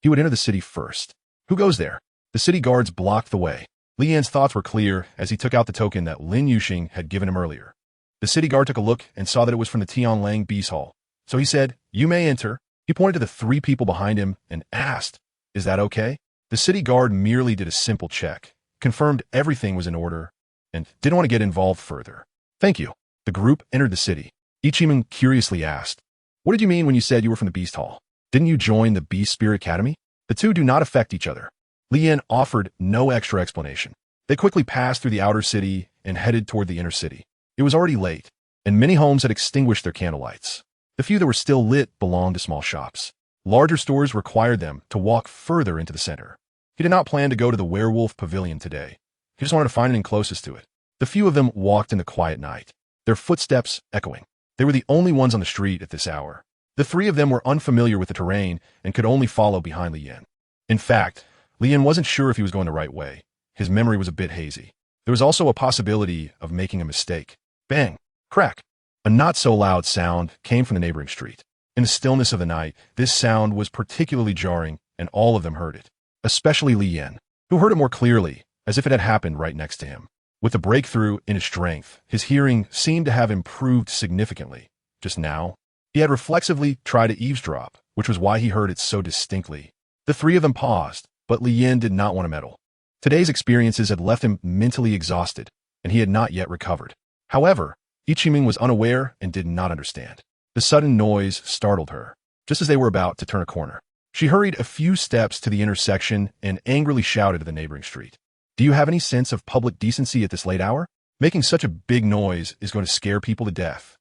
He would enter the city first. Who goes there? The city guards blocked the way. Lien's thoughts were clear as he took out the token that Lin Yuxing had given him earlier. The city guard took a look and saw that it was from the Tianlang Beast Hall. So he said, "You may enter." He pointed to the 3 people behind him and asked, "Is that okay?" The city guard merely did a simple check, confirmed everything was in order, and didn't want to get involved further. "Thank you." The group entered the city. Ichiman curiously asked, "What did you mean when you said you were from the Beast Hall? Didn't you join the Beast Spirit Academy?" The two do not affect each other. Lien offered no extra explanation. They quickly passed through the outer city and headed toward the inner city. It was already late, and many homes had extinguished their candlelights. The few that were still lit belonged to small shops. Larger stores required them to walk further into the center. He did not plan to go to the werewolf pavilion today. He just wanted to find anything closest to it. The few of them walked in the quiet night, their footsteps echoing. They were the only ones on the street at this hour. The 3 of them were unfamiliar with the terrain and could only follow behind Lien. In fact, Lien wasn't sure if he was going the right way. His memory was a bit hazy. There was also a possibility of making a mistake. Bang! Crack! A not-so-loud sound came from the neighboring street. In the stillness of the night, this sound was particularly jarring, and all of them heard it, especially Lien, who heard it more clearly, as if it had happened right next to him. With the breakthrough in his strength, his hearing seemed to have improved significantly. Just now, he had reflexively tried to eavesdrop, which was why he heard it so distinctly. The 3 of them paused, but Lien did not want to meddle. Today's experiences had left him mentally exhausted, and he had not yet recovered. However, Ichiman was unaware and did not understand. The sudden noise startled her, just as they were about to turn a corner. She hurried a few steps to the intersection and angrily shouted at the neighboring street. "Do you have any sense of public decency at this late hour? Making such a big noise is going to scare people to death."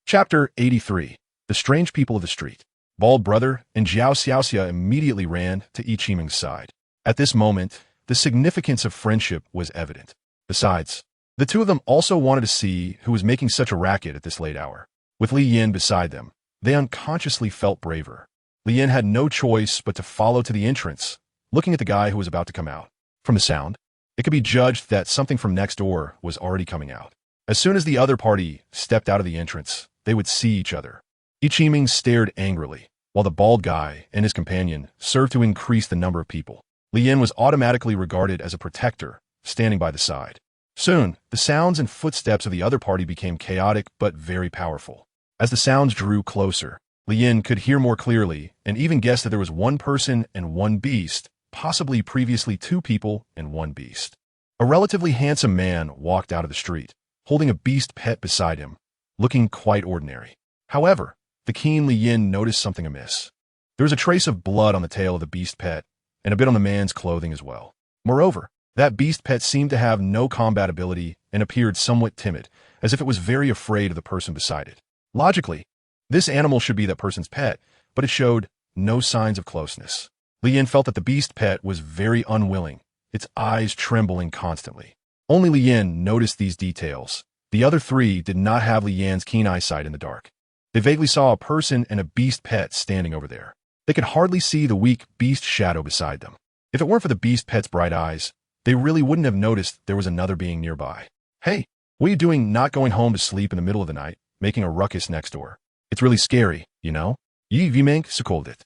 Chapter 83. The Strange People of the Street. Bald Brother and Jiao Xiaoxia immediately ran to Ichiman's side. At this moment, the significance of friendship was evident. Besides, the 2 of them also wanted to see who was making such a racket at this late hour. With Lien beside them, they unconsciously felt braver. Lien had no choice but to follow to the entrance, looking at the guy who was about to come out. From the sound, it could be judged that something from next door was already coming out. As soon as the other party stepped out of the entrance, they would see each other. Ichiman stared angrily, while the bald guy and his companion served to increase the number of people. Lien was automatically regarded as a protector, standing by the side. Soon, the sounds and footsteps of the other party became chaotic but very powerful. As the sounds drew closer, Lien could hear more clearly and even guess that there was 1 person and 1 beast, possibly previously 2 people and 1 beast. A relatively handsome man walked out of the street, holding a beast pet beside him, looking quite ordinary. However, the keen Lien noticed something amiss. There was a trace of blood on the tail of the beast pet, and a bit on the man's clothing as well. Moreover, that beast pet seemed to have no combat ability and appeared somewhat timid, as if it was very afraid of the person beside it. Logically, this animal should be that person's pet, but it showed no signs of closeness. Lien felt that the beast pet was very unwilling, its eyes trembling constantly. Only Lien noticed these details. The other 3 did not have Lien's keen eyesight in the dark. They vaguely saw a person and a beast pet standing over there. They could hardly see the weak beast shadow beside them. If it weren't for the beast pet's bright eyes, they really wouldn't have noticed there was another being nearby. "Hey, what are you doing not going home to sleep in the middle of the night, making a ruckus next door? It's really scary, you know?" Yi Vimeng scolded,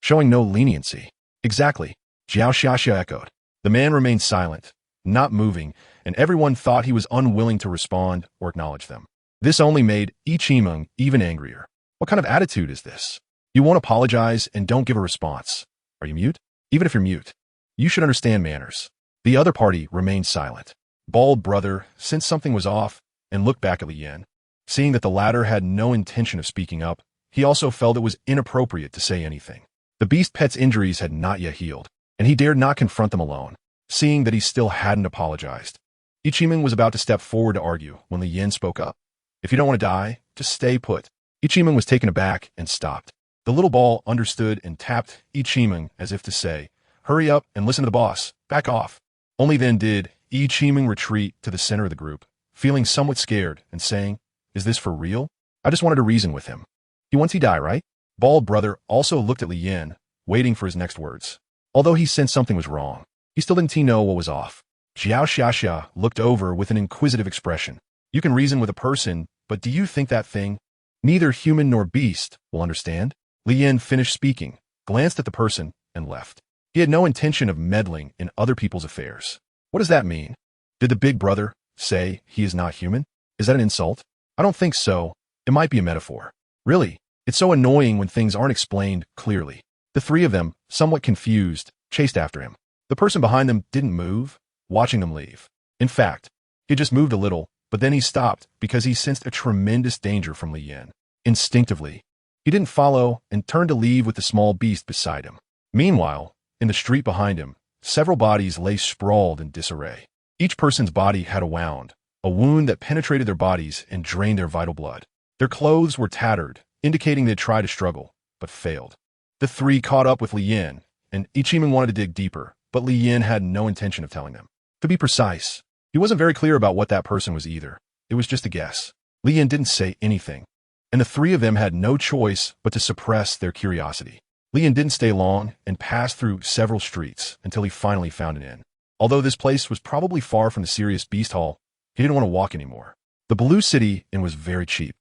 showing no leniency. "Exactly," Jiao Xiaxia echoed. The man remained silent, not moving, and everyone thought he was unwilling to respond or acknowledge them. This only made Ichiman even angrier. What kind of attitude is this? You won't apologize and don't give a response. Are you mute? Even if you're mute, you should understand manners. The other party remained silent. Bald Brother sensed something was off and looked back at Lien. Seeing that the latter had no intention of speaking up, he also felt it was inappropriate to say anything. The beast pet's injuries had not yet healed, and he dared not confront them alone, seeing that he still hadn't apologized. Ichiman was about to step forward to argue when Lien spoke up. If you don't want to die, just stay put. Ichiming was taken aback and stopped. The little ball understood and tapped Ichiming as if to say, hurry up and listen to the boss. Back off. Only then did Ichiming retreat to the center of the group, feeling somewhat scared and saying, is this for real? I just wanted to reason with him. He wants he die, right? Bald brother also looked at Li Yin, waiting for his next words. Although he sensed something was wrong, he still didn't know what was off. Xiao Xiaxia looked over with an inquisitive expression. You can reason with a person, but do you think that thing, neither human nor beast, will understand? Li Yin finished speaking, glanced at the person, and left. He had no intention of meddling in other people's affairs. What does that mean? Did the big brother say he is not human? Is that an insult? I don't think so. It might be a metaphor. Really, it's so annoying when things aren't explained clearly. The three of them, somewhat confused, chased after him. The person behind them didn't move, watching them leave. In fact, he just moved a little, but then he stopped because he sensed a tremendous danger from Li Yin. Instinctively, he didn't follow and turned to leave with the small beast beside him. Meanwhile, in the street behind him, several bodies lay sprawled in disarray. Each person's body had a wound that penetrated their bodies and drained their vital blood. Their clothes were tattered, indicating they'd tried to struggle, but failed. The three caught up with Li Yin, and Ichiming wanted to dig deeper, but Li Yin had no intention of telling them. To be precise, he wasn't very clear about what that person was either. It was just a guess. Li Yin didn't say anything, and the three of them had no choice but to suppress their curiosity. Li Yin didn't stay long and passed through several streets until he finally found an inn. Although this place was probably far from the serious beast hall, he didn't want to walk anymore. The Blue City Inn was very cheap.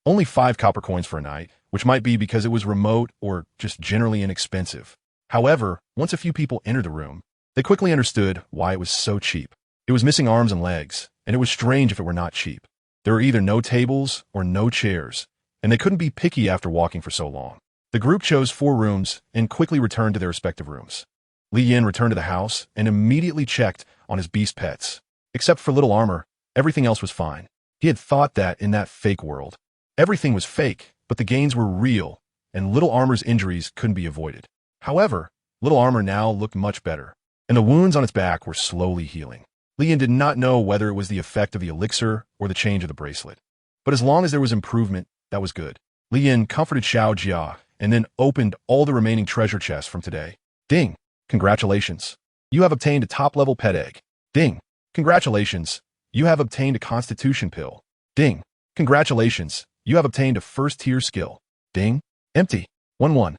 Only 5 copper coins for a night, which might be because it was remote or just generally inexpensive. However, once a few people entered the room, they quickly understood why it was so cheap. It was missing arms and legs, and it was strange if it were not cheap. There were either no tables or no chairs, and they couldn't be picky after walking for so long. The group chose 4 rooms and quickly returned to their respective rooms. Li Yin returned to the house and immediately checked on his beast pets. Except for little armor, everything else was fine. He had thought that in that fake world, everything was fake, but the gains were real, and little armor's injuries couldn't be avoided. However, little armor now looked much better, and the wounds on its back were slowly healing. Li Yin did not know whether it was the effect of the elixir or the change of the bracelet. But as long as there was improvement, that was good. Li Yin comforted Xiao Jia and then opened all the remaining treasure chests from today. Ding! Congratulations. You have obtained a top-level pet egg. Ding! Congratulations. You have obtained a constitution pill. Ding! Congratulations. You have obtained a first-tier skill. Ding! Empty. 1-1.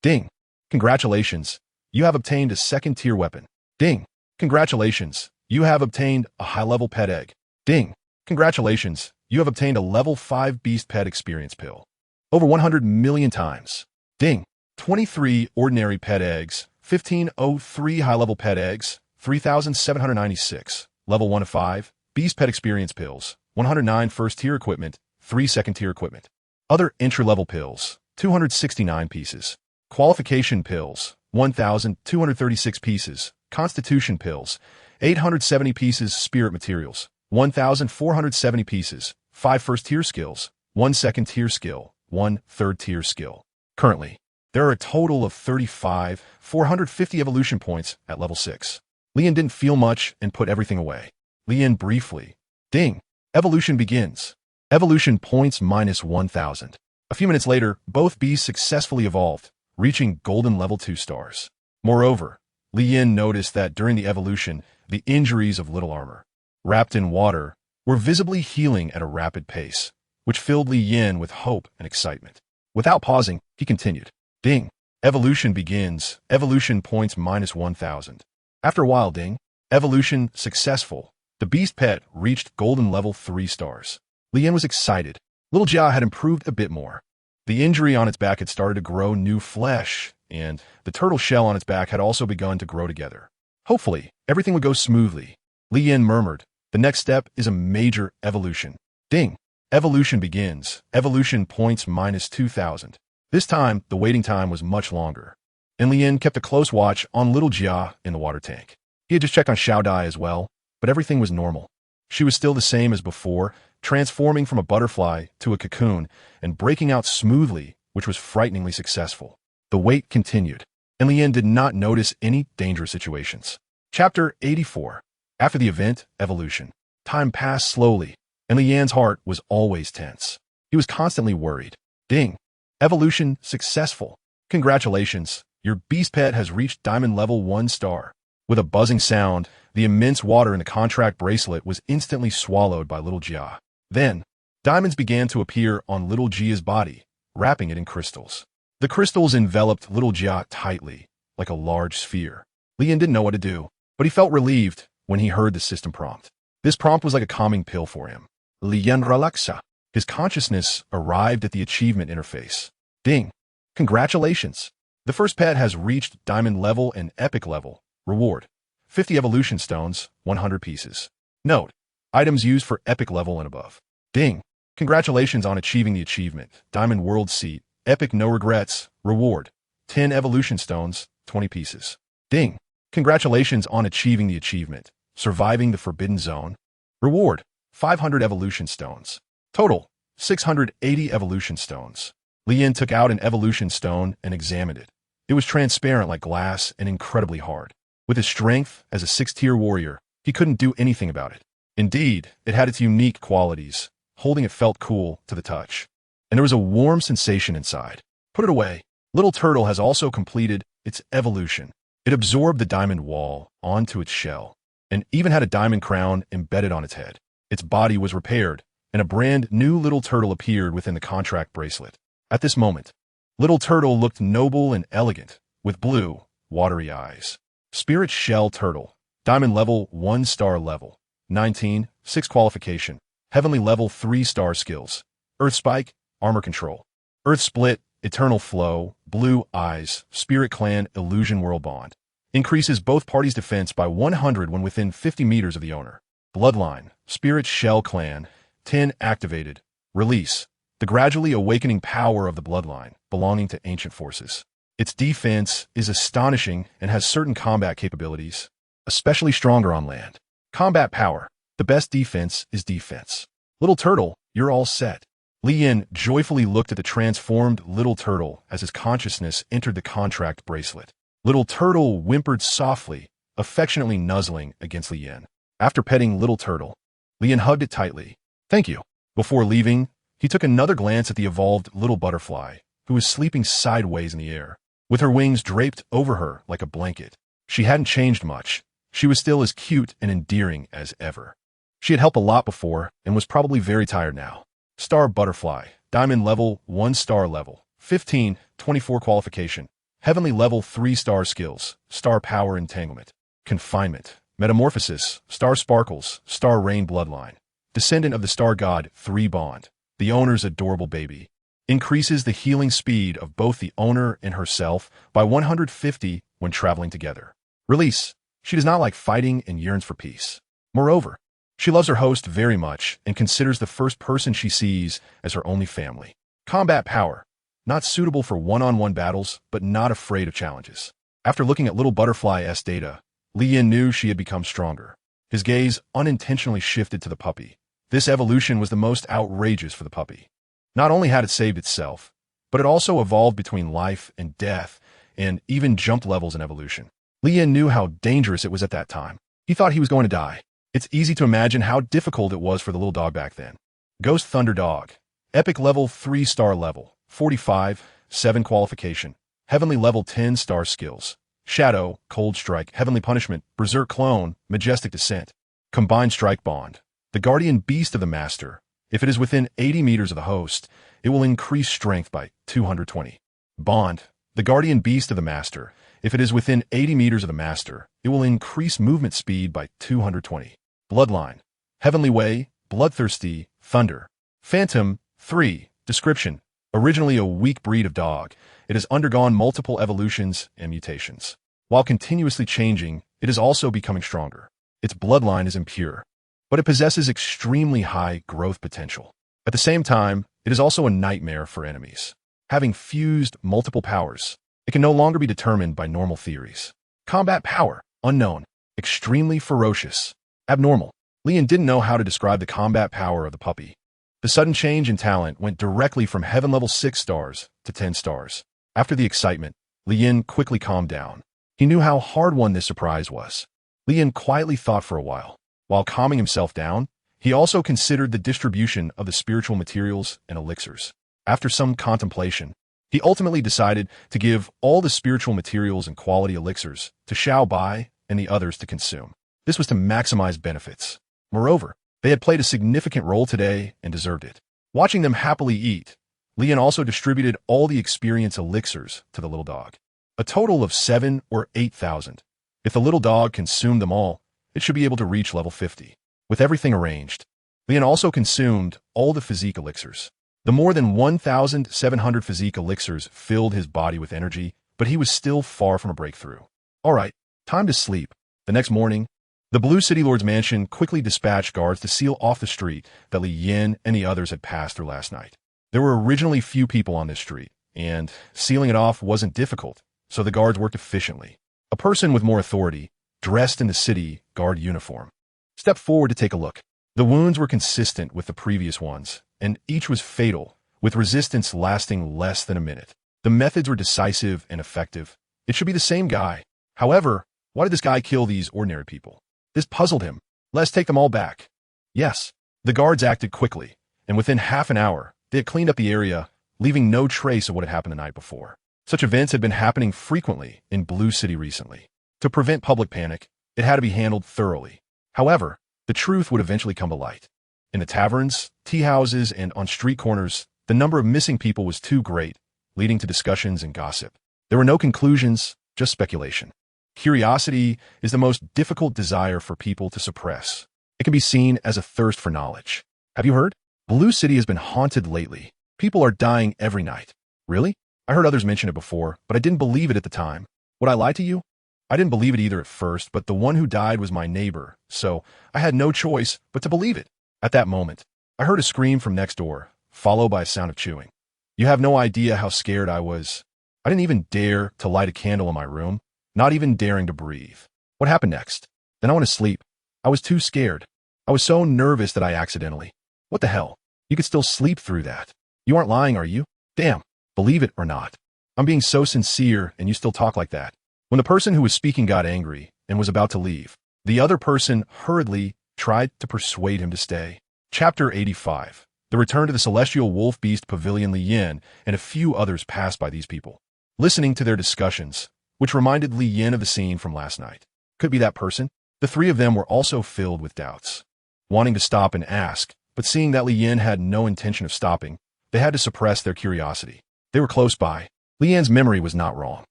Ding! Congratulations. You have obtained a second-tier weapon. Ding! Congratulations. You have obtained a high-level pet egg. Ding! Congratulations. You have obtained a level 5 beast pet experience pill. Over 100 million times. Ding! 23 ordinary pet eggs, 1503 high-level pet eggs, 3,796, level 1 of 5, beast pet experience pills, 109 first-tier equipment, 3 second-tier equipment. Other entry-level pills, 269 pieces. Qualification pills, 1,236 pieces. Constitution pills, 870 pieces. Spirit materials, 1,470 pieces. 5 first-tier skills, 1 second-tier skill, 1 third-tier skill. Currently, there are a total of 450 evolution points at level 6. Li Yin didn't feel much and put everything away. Li Yin briefly. Ding! Evolution begins. Evolution points minus 1,000. A few minutes later, both beasts successfully evolved, reaching golden level 2 stars. Moreover, Li Yin noticed that during the evolution, the injuries of little armor, wrapped in water, were visibly healing at a rapid pace, which filled Li Yin with hope and excitement. Without pausing, he continued. Ding! Evolution begins. Evolution points minus 1,000. After a while, ding! Evolution successful. The beast pet reached golden level 3 stars. Li Yin was excited. Little Jia had improved a bit more. The injury on its back had started to grow new flesh, and the turtle shell on its back had also begun to grow together. Hopefully, everything would go smoothly. Li Yin murmured, the next step is a major evolution. Ding! Evolution begins. Evolution points minus 2,000. This time, the waiting time was much longer, and Li Yin kept a close watch on little Jia in the water tank. He had just checked on Xiao Dai as well, but everything was normal. She was still the same as before, transforming from a butterfly to a cocoon and breaking out smoothly, which was frighteningly successful. The wait continued, and Li Yin did not notice any dangerous situations. Chapter 84. After the event, evolution. Time passed slowly. and Li Yan's heart was always tense. He was constantly worried. Ding. Evolution successful. Congratulations, your beast pet has reached diamond level 1 star. With a buzzing sound, the immense water in the contract bracelet was instantly swallowed by little Jia. Then, diamonds began to appear on little Jia's body, wrapping it in crystals. The crystals enveloped little Jia tightly, like a large sphere. Li Yan didn't know what to do, but he felt relieved when he heard the system prompt. This prompt was like a calming pill for him. Li Yan relaxa. His consciousness arrived at the achievement interface. Ding. Congratulations. The first pet has reached diamond level and epic level. Reward. 50 evolution stones, 100 pieces. Note. Items used for epic level and above. Ding. Congratulations on achieving the achievement. Diamond world seat. Epic no regrets. Reward. 10 evolution stones, 20 pieces. Ding. Congratulations on achieving the achievement. Surviving the forbidden zone. Reward. 500 evolution stones. Total. 680 evolution stones. Li Yan took out an evolution stone and examined it. It was transparent like glass and incredibly hard. With his strength as a 6-tier warrior, he couldn't do anything about it. Indeed, it had its unique qualities. Holding it felt cool to the touch. And there was a warm sensation inside. Put it away. Little Turtle has also completed its evolution. It absorbed the diamond wall onto its shell, and even had a diamond crown embedded on its head. Its body was repaired, and a brand new Little Turtle appeared within the contract bracelet. At this moment, Little Turtle looked noble and elegant, with blue, watery eyes. Spirit Shell Turtle, Diamond level 1 star level, 19, 6 qualification, Heavenly level 3 star skills, Earth Spike, Armor Control, Earth Split, Eternal Flow, Blue Eyes, Spirit Clan Illusion World Bond. Increases both parties' defense by 100 when within 50 meters of the owner. Bloodline, Spirit Shell Clan, 10 activated. Release, the gradually awakening power of the bloodline, belonging to ancient forces. Its defense is astonishing and has certain combat capabilities, especially stronger on land. Combat power, the best defense is defense. Little Turtle, you're all set. Li Yan joyfully looked at the transformed Little Turtle as his consciousness entered the contract bracelet. Little Turtle whimpered softly, affectionately nuzzling against Li Yan. After petting Little Turtle, Li Yan hugged it tightly. Thank you. Before leaving, he took another glance at the evolved little butterfly, who was sleeping sideways in the air, with her wings draped over her like a blanket. She hadn't changed much. She was still as cute and endearing as ever. She had helped a lot before and was probably very tired now. Star Butterfly, Diamond level 1 star level, 15, 24 qualification, Heavenly level 3 star skills, Star Power Entanglement, Confinement, Metamorphosis, Star Sparkles, Star Rain Bloodline, Descendant of the Star God 3 Bond, the owner's adorable baby. Increases the healing speed of both the owner and herself by 150 when traveling together. Release, she does not like fighting and yearns for peace. Moreover, she loves her host very much and considers the first person she sees as her only family. Combat power, not suitable for one-on-one battles, but not afraid of challenges. After looking at Little Butterfly's data, Li Yan knew she had become stronger. His gaze unintentionally shifted to the puppy. This evolution was the most outrageous for the puppy. Not only had it saved itself, but it also evolved between life and death, and even jumped levels in evolution. Li Yan knew how dangerous it was at that time. He thought he was going to die. It's easy to imagine how difficult it was for the little dog back then. Ghost Thunder Dog, Epic level 3 star level, 45, 7 qualification, Heavenly level 10 star skills, Shadow, Cold Strike, Heavenly Punishment, Berserk Clone, Majestic Descent, Combined Strike Bond, the Guardian Beast of the Master. If it is within 80 meters of the host, it will increase strength by 220. Bond, the Guardian Beast of the Master. If it is within 80 meters of the Master, it will increase movement speed by 220. Bloodline, Heavenly Way, Bloodthirsty, Thunder. Phantom, 3, description. Originally a weak breed of dog, it has undergone multiple evolutions and mutations. While continuously changing, it is also becoming stronger. Its bloodline is impure, but it possesses extremely high growth potential. At the same time, it is also a nightmare for enemies. Having fused multiple powers, it can no longer be determined by normal theories. Combat power, unknown, extremely ferocious, abnormal. Li Yan didn't know how to describe the combat power of the puppy. The sudden change in talent went directly from heaven level 6 stars to 10 stars. After the excitement, Li Yan quickly calmed down. He knew how hard-won this surprise was. Li Yan quietly thought for a while. While calming himself down, He also considered the distribution of the spiritual materials and elixirs. After some contemplation, he ultimately decided to give all the spiritual materials and quality elixirs to Xiao Bai and the others to consume. This was to maximize benefits. Moreover, they had played a significant role today and deserved it. Watching them happily eat, Lian also distributed all the experience elixirs to the little dog. A total of 7 or 8,000. If the little dog consumed them all, it should be able to reach level 50. With everything arranged, Lian also consumed all the physique elixirs. The more than 1,700 physique elixirs filled his body with energy, but he was still far from a breakthrough. All right, time to sleep. The next morning, the Blue City Lord's mansion quickly dispatched guards to seal off the street that Li Yin and the others had passed through last night. There were originally few people on this street, and sealing it off wasn't difficult, so the guards worked efficiently. A person with more authority, dressed in the city guard uniform, stepped forward to take a look. The wounds were consistent with the previous ones, and each was fatal, with resistance lasting less than a minute. The methods were decisive and effective. It should be the same guy. However, why did this guy kill these ordinary people? This puzzled him. Let's take them all back. Yes. The guards acted quickly, and within half an hour, they had cleaned up the area, leaving no trace of what had happened the night before. Such events had been happening frequently in Blue City recently. To prevent public panic, it had to be handled thoroughly. However, the truth would eventually come to light. In the taverns, tea houses, and on street corners, the number of missing people was too great, leading to discussions and gossip. There were no conclusions, just speculation. Curiosity is the most difficult desire for people to suppress. It can be seen as a thirst for knowledge. Have you heard? Blue City has been haunted lately. People are dying every night. Really? I heard others mention it before, but I didn't believe it at the time. Would I lie to you? I didn't believe it either at first, but the one who died was my neighbor, so I had no choice but to believe it. At that moment, I heard a scream from next door, followed by a sound of chewing. You have no idea how scared I was. I didn't even dare to light a candle in my room, not even daring to breathe. What happened next? Then I went to sleep. I was too scared. I was so nervous that I accidentally. What the hell? You could still sleep through that. You aren't lying, are you? Damn. Believe it or not. I'm being so sincere and you still talk like that. When the person who was speaking got angry and was about to leave, the other person hurriedly tried to persuade him to stay. Chapter 85. The return to the celestial wolf beast pavilion. Li Yin and a few others passed by these people, listening to their discussions, which reminded Li Yin of the scene from last night. Could be that person? The three of them were also filled with doubts. Wanting to stop and ask, but seeing that Li Yin had no intention of stopping, they had to suppress their curiosity. They were close by. Li Yin's memory was not wrong.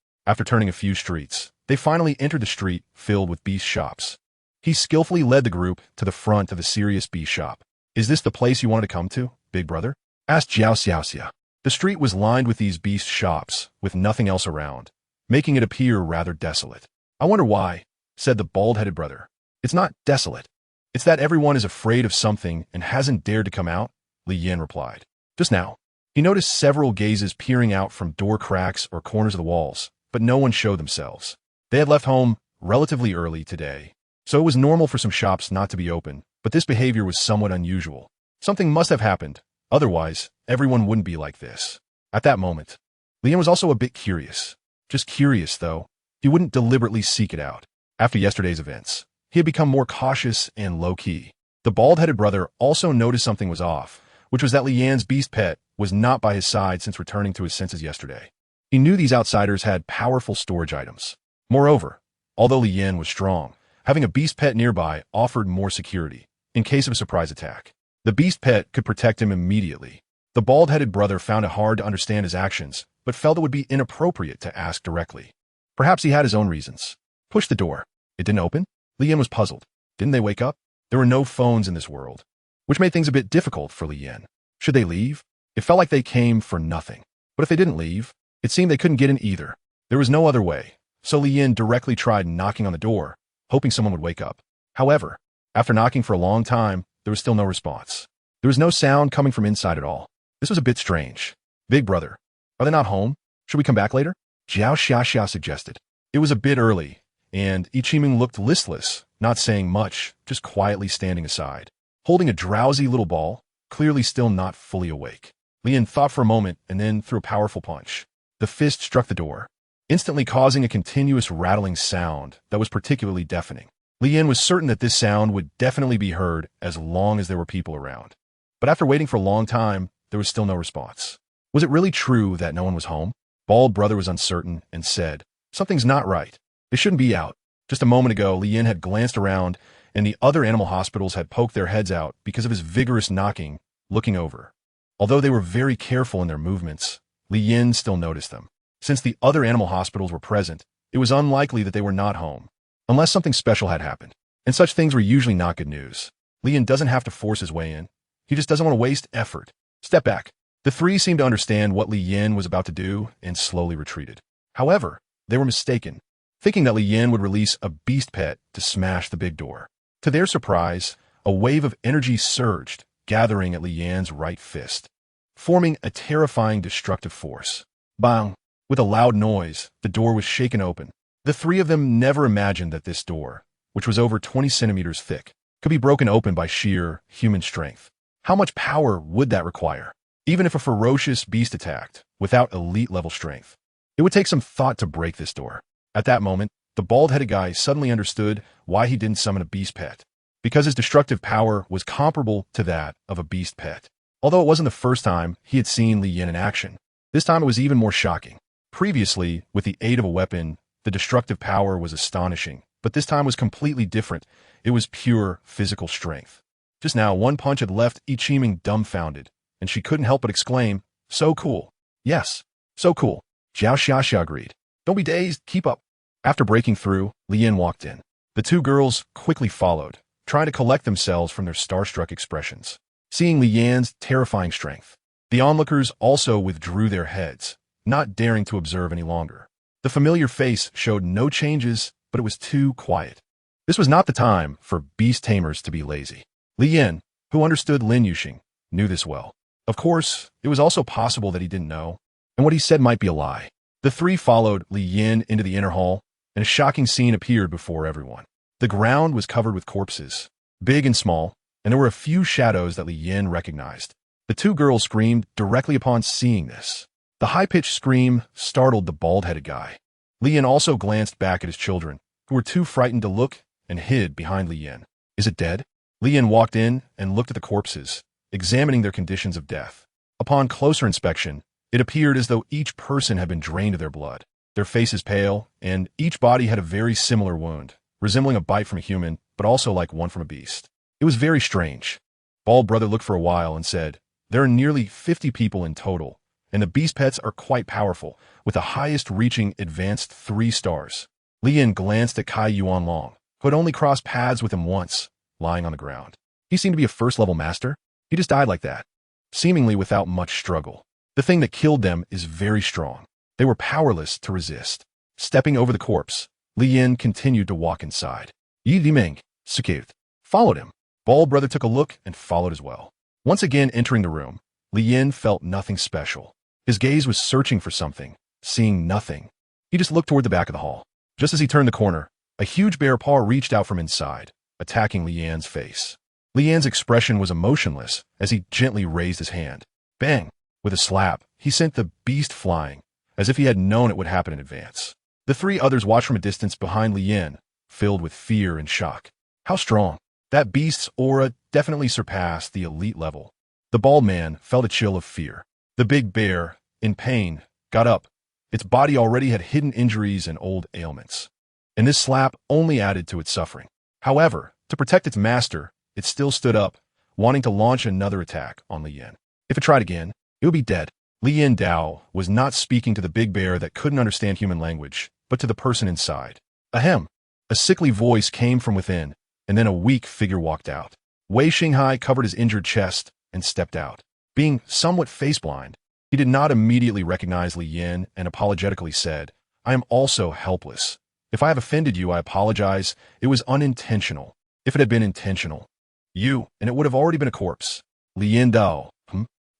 After turning a few streets, they finally entered the street filled with beast shops. He skillfully led the group to the front of a serious beast shop. Is this the place you wanted to come to, big brother? Asked Jiao Xiaoxia. The street was lined with these beast shops, with nothing else around, making it appear rather desolate. I wonder why, said the bald-headed brother. It's not desolate. It's that everyone is afraid of something and hasn't dared to come out, Li Yin replied. Just now, he noticed several gazes peering out from door cracks or corners of the walls, but no one showed themselves. They had left home relatively early today, so it was normal for some shops not to be open, but this behavior was somewhat unusual. Something must have happened, otherwise everyone wouldn't be like this. At that moment, Li Yin was also a bit curious. Just curious, though. He wouldn't deliberately seek it out. After yesterday's events, he had become more cautious and low-key. The bald-headed brother also noticed something was off, which was that Li Yan's beast pet was not by his side since returning to his senses yesterday. He knew these outsiders had powerful storage items. Moreover, although Li Yan was strong, having a beast pet nearby offered more security, in case of a surprise attack. The beast pet could protect him immediately. The bald-headed brother found it hard to understand his actions, but felt it would be inappropriate to ask directly. Perhaps he had his own reasons. Push the door. It didn't open? Li Yin was puzzled. Didn't they wake up? There were no phones in this world, which made things a bit difficult for Li Yin. Should they leave? It felt like they came for nothing. But if they didn't leave, it seemed they couldn't get in either. There was no other way, so Li Yin directly tried knocking on the door, hoping someone would wake up. However, after knocking for a long time, there was still no response. There was no sound coming from inside at all. This was a bit strange. Big brother, are they not home? Should we come back later? Jiao Xiaxia suggested. It was a bit early, and Ichiming looked listless, not saying much, just quietly standing aside, holding a drowsy little ball, clearly still not fully awake. Li Yin thought for a moment and then threw a powerful punch. The fist struck the door, instantly causing a continuous rattling sound that was particularly deafening. Li Yin was certain that this sound would definitely be heard as long as there were people around. But after waiting for a long time, there was still no response. Was it really true that no one was home? Bald Brother was uncertain and said, "Something's not right. They shouldn't be out." Just a moment ago, Li Yin had glanced around, and the other animal hospitals had poked their heads out because of his vigorous knocking, looking over. Although they were very careful in their movements, Li Yin still noticed them. Since the other animal hospitals were present, it was unlikely that they were not home, unless something special had happened. And such things were usually not good news. Li Yin doesn't have to force his way in. He just doesn't want to waste effort. Step back. The three seemed to understand what Li Yin was about to do and slowly retreated. However, they were mistaken, thinking that Li Yin would release a beast pet to smash the big door. To their surprise, a wave of energy surged, gathering at Li Yin's right fist, forming a terrifying destructive force. Bang! With a loud noise, the door was shaken open. The three of them never imagined that this door, which was over 20 centimeters thick, could be broken open by sheer human strength. How much power would that require? Even if a ferocious beast attacked, without elite-level strength, it would take some thought to break this door. At that moment, the bald-headed guy suddenly understood why he didn't summon a beast pet, because his destructive power was comparable to that of a beast pet. Although it wasn't the first time he had seen Li Yin in action, this time it was even more shocking. Previously, with the aid of a weapon, the destructive power was astonishing, but this time was completely different. It was pure physical strength. Just now, one punch had left Ichiming dumbfounded, and she couldn't help but exclaim, "So cool." "Yes, so cool." Xiao Xiaxia agreed. "Don't be dazed, keep up." After breaking through, Li Yin walked in. The two girls quickly followed, trying to collect themselves from their starstruck expressions. Seeing Li Yin's terrifying strength, the onlookers also withdrew their heads, not daring to observe any longer. The familiar face showed no changes, but it was too quiet. This was not the time for beast tamers to be lazy. Li Yin, who understood Lin Yuxing, knew this well. Of course, it was also possible that he didn't know, and what he said might be a lie. The three followed Li Yin into the inner hall, and a shocking scene appeared before everyone. The ground was covered with corpses, big and small, and there were a few shadows that Li Yin recognized. The two girls screamed directly upon seeing this. The high-pitched scream startled the bald-headed guy. Li Yin also glanced back at his children, who were too frightened to look and hid behind Li Yin. "Is it dead?" Li Yin walked in and looked at the corpses, examining their conditions of death. Upon closer inspection, it appeared as though each person had been drained of their blood. Their faces pale, and each body had a very similar wound, resembling a bite from a human, but also like one from a beast. It was very strange. Bald Brother looked for a while and said, "There are nearly 50 people in total, and the beast pets are quite powerful, with the highest reaching advanced 3 stars. Li Yin glanced at Kai Yuanlong, who had only crossed paths with him once, lying on the ground. He seemed to be a first-level master. He just died like that, seemingly without much struggle. The thing that killed them is very strong. They were powerless to resist. Stepping over the corpse, Li Yin continued to walk inside. Yi Liming, Sakith, followed him. Bald Brother took a look and followed as well. Once again entering the room, Li Yin felt nothing special. His gaze was searching for something, seeing nothing. He just looked toward the back of the hall. Just as he turned the corner, a huge bear paw reached out from inside, attacking Li Yan's face. Li Yan's expression was emotionless as he gently raised his hand. Bang! With a slap, he sent the beast flying, as if he had known it would happen in advance. The 3 others watched from a distance behind Li Yin, filled with fear and shock. How strong! That beast's aura definitely surpassed the elite level. The bald man felt a chill of fear. The big bear, in pain, got up. Its body already had hidden injuries and old ailments, and this slap only added to its suffering. However, to protect its master, it still stood up, wanting to launch another attack on Li Yin. If it tried again, it would be dead. Li Yin Dao was not speaking to the big bear that couldn't understand human language, but to the person inside. Ahem! A sickly voice came from within, and then a weak figure walked out. Wei Xinghai covered his injured chest and stepped out. Being somewhat face-blind, he did not immediately recognize Li Yin and apologetically said, "I am also helpless. If I have offended you, I apologize. It was unintentional. If it had been intentional, and it would have already been a corpse." Li Yin Dao,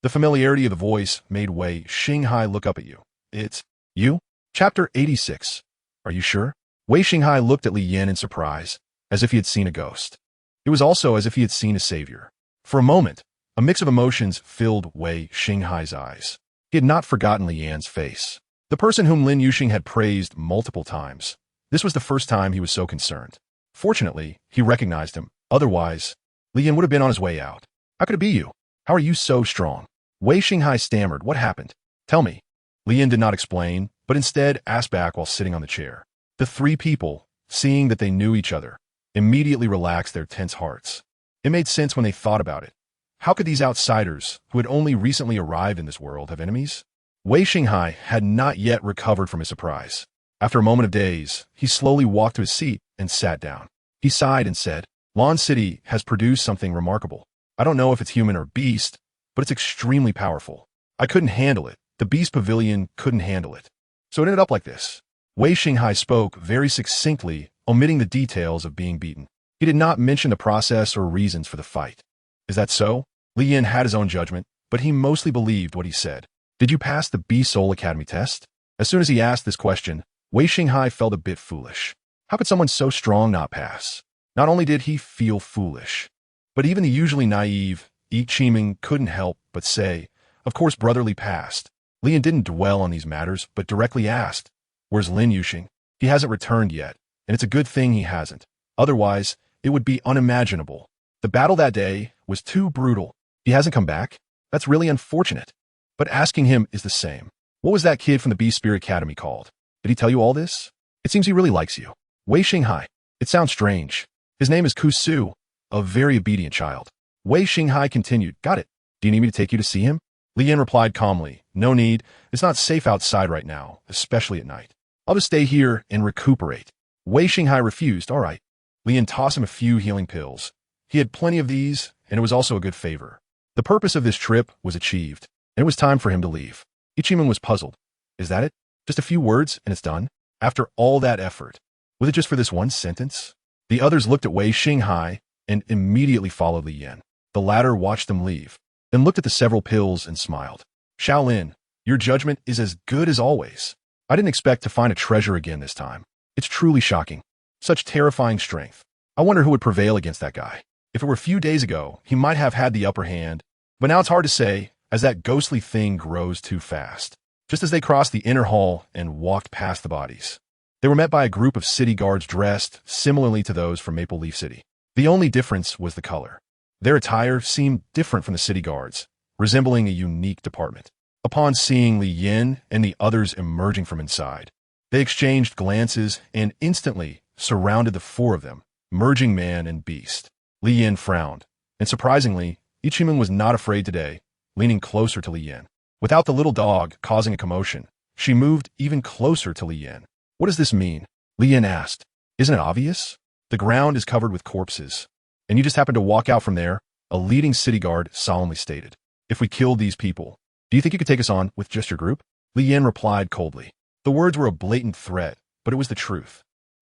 The familiarity of the voice made Wei Xinghai look up at you. "It's you?" Chapter 86. Are you sure? Wei Xinghai looked at Li Yin in surprise, as if he had seen a ghost. It was also as if he had seen a savior. For a moment, a mix of emotions filled Wei Xinghai's eyes. He had not forgotten Li Yan's face. The person whom Lin Yuxing had praised multiple times. This was the first time he was so concerned. Fortunately, he recognized him. Otherwise, Li Yin would have been on his way out. How could it be you? How are you so strong? Wei Xinghai stammered. What happened? Tell me. Li Yin did not explain, but instead asked back while sitting on the chair. The three people, seeing that they knew each other, immediately relaxed their tense hearts. It made sense when they thought about it. How could these outsiders, who had only recently arrived in this world, have enemies? Wei Xinghai had not yet recovered from his surprise. After a moment of daze, he slowly walked to his seat and sat down. He sighed and said, Lan City has produced something remarkable. I don't know if it's human or beast, but it's extremely powerful. I couldn't handle it. The beast pavilion couldn't handle it. So it ended up like this. Wei Xinghai spoke very succinctly, omitting the details of being beaten. He did not mention the process or reasons for the fight. Is that so? Li Yin had his own judgment, but he mostly believed what he said. Did you pass the Beast Soul Academy test? As soon as he asked this question, Wei Xinghai felt a bit foolish. How could someone so strong not pass? Not only did he feel foolish, but even the usually naive Yi Qiming couldn't help but say, of course brotherly passed. Li Yin didn't dwell on these matters, but directly asked, where's Lin Yuxing? He hasn't returned yet, and it's a good thing he hasn't. Otherwise, it would be unimaginable. The battle that day was too brutal. He hasn't come back? That's really unfortunate. But asking him is the same. What was that kid from the Beast Spirit Academy called? Did he tell you all this? It seems he really likes you. Wei Xinghai. It sounds strange. His name is Ku Su, a very obedient child. Wei Xinghai continued, got it. Do you need me to take you to see him? Li Yin replied calmly, no need. It's not safe outside right now, especially at night. I'll just stay here and recuperate. Wei Xinghai refused, all right. Li Yin tossed him a few healing pills. He had plenty of these, and it was also a good favor. The purpose of this trip was achieved, and it was time for him to leave. Ichiman was puzzled. Is that it? Just a few words, and it's done? After all that effort, was it just for this one sentence? The others looked at Wei Xinghai and immediately followed Li Yin. The latter watched them leave, then looked at the several pills and smiled. Shaolin, your judgment is as good as always. I didn't expect to find a treasure again this time. It's truly shocking. Such terrifying strength. I wonder who would prevail against that guy. If it were a few days ago, he might have had the upper hand, but now it's hard to say, as that ghostly thing grows too fast. Just as they crossed the inner hall and walked past the bodies, they were met by a group of city guards dressed similarly to those from Maple Leaf City. The only difference was the color. Their attire seemed different from the city guards, resembling a unique department. Upon seeing Li Yin and the others emerging from inside, they exchanged glances and instantly surrounded the four of them, merging man and beast. Li Yin frowned, and surprisingly, Ichiman was not afraid today, leaning closer to Li Yin. Without the little dog causing a commotion, she moved even closer to Li Yin. What does this mean? Li Yin asked. Isn't it obvious? The ground is covered with corpses, and you just happened to walk out from there, a leading city guard solemnly stated. If we killed these people, do you think you could take us on with just your group? Li Yin replied coldly. The words were a blatant threat, but it was the truth.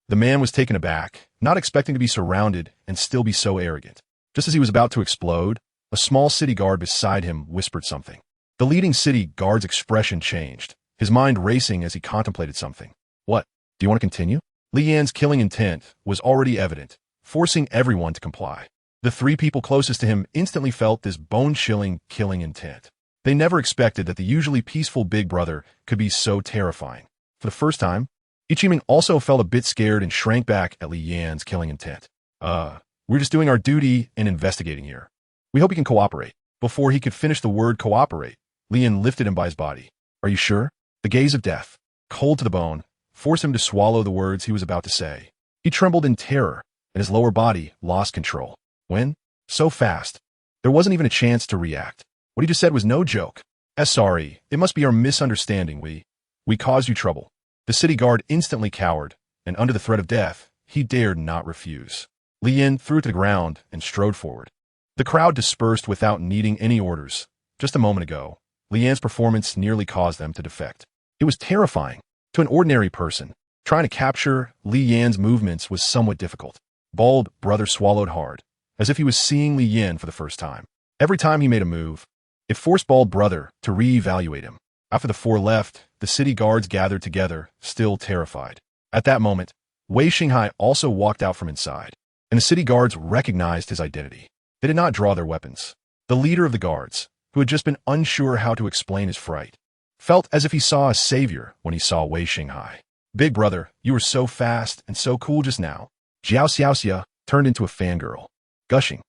The man was taken aback, not expecting to be surrounded and still be so arrogant. Just as he was about to explode, a small city guard beside him whispered something. The leading city guard's expression changed, his mind racing as he contemplated something. What? Do you want to continue? Li Yan's killing intent was already evident, forcing everyone to comply. The three people closest to him instantly felt this bone-chilling killing intent. They never expected that the usually peaceful big brother could be so terrifying. For the first time, Ichiman also felt a bit scared and shrank back at Li Yan's killing intent. We're just doing our duty and investigating here. We hope you can cooperate. Before he could finish the word cooperate, Li Yan lifted him by his body. Are you sure? The gaze of death, cold to the bone, forced him to swallow the words he was about to say. He trembled in terror, and his lower body lost control. When? So fast. There wasn't even a chance to react. What he just said was no joke. Sorry, it must be our misunderstanding. We caused you trouble. The city guard instantly cowered, and under the threat of death, he dared not refuse. Li Yin threw it to the ground and strode forward. The crowd dispersed without needing any orders. Just a moment ago, Li Yan's performance nearly caused them to defect. It was terrifying. To an ordinary person, trying to capture Li Yan's movements was somewhat difficult. Bald brother swallowed hard, as if he was seeing Li Yan for the first time. Every time he made a move, it forced Bald brother to re-evaluate him. After the four left, the city guards gathered together, still terrified. At that moment, Wei Xinghai also walked out from inside, and the city guards recognized his identity. They did not draw their weapons. The leader of the guards, who had just been unsure how to explain his fright, felt as if he saw a savior when he saw Wei Xinghai. Big brother, you were so fast and so cool just now. Jiao Xiaoxia turned into a fangirl, gushing.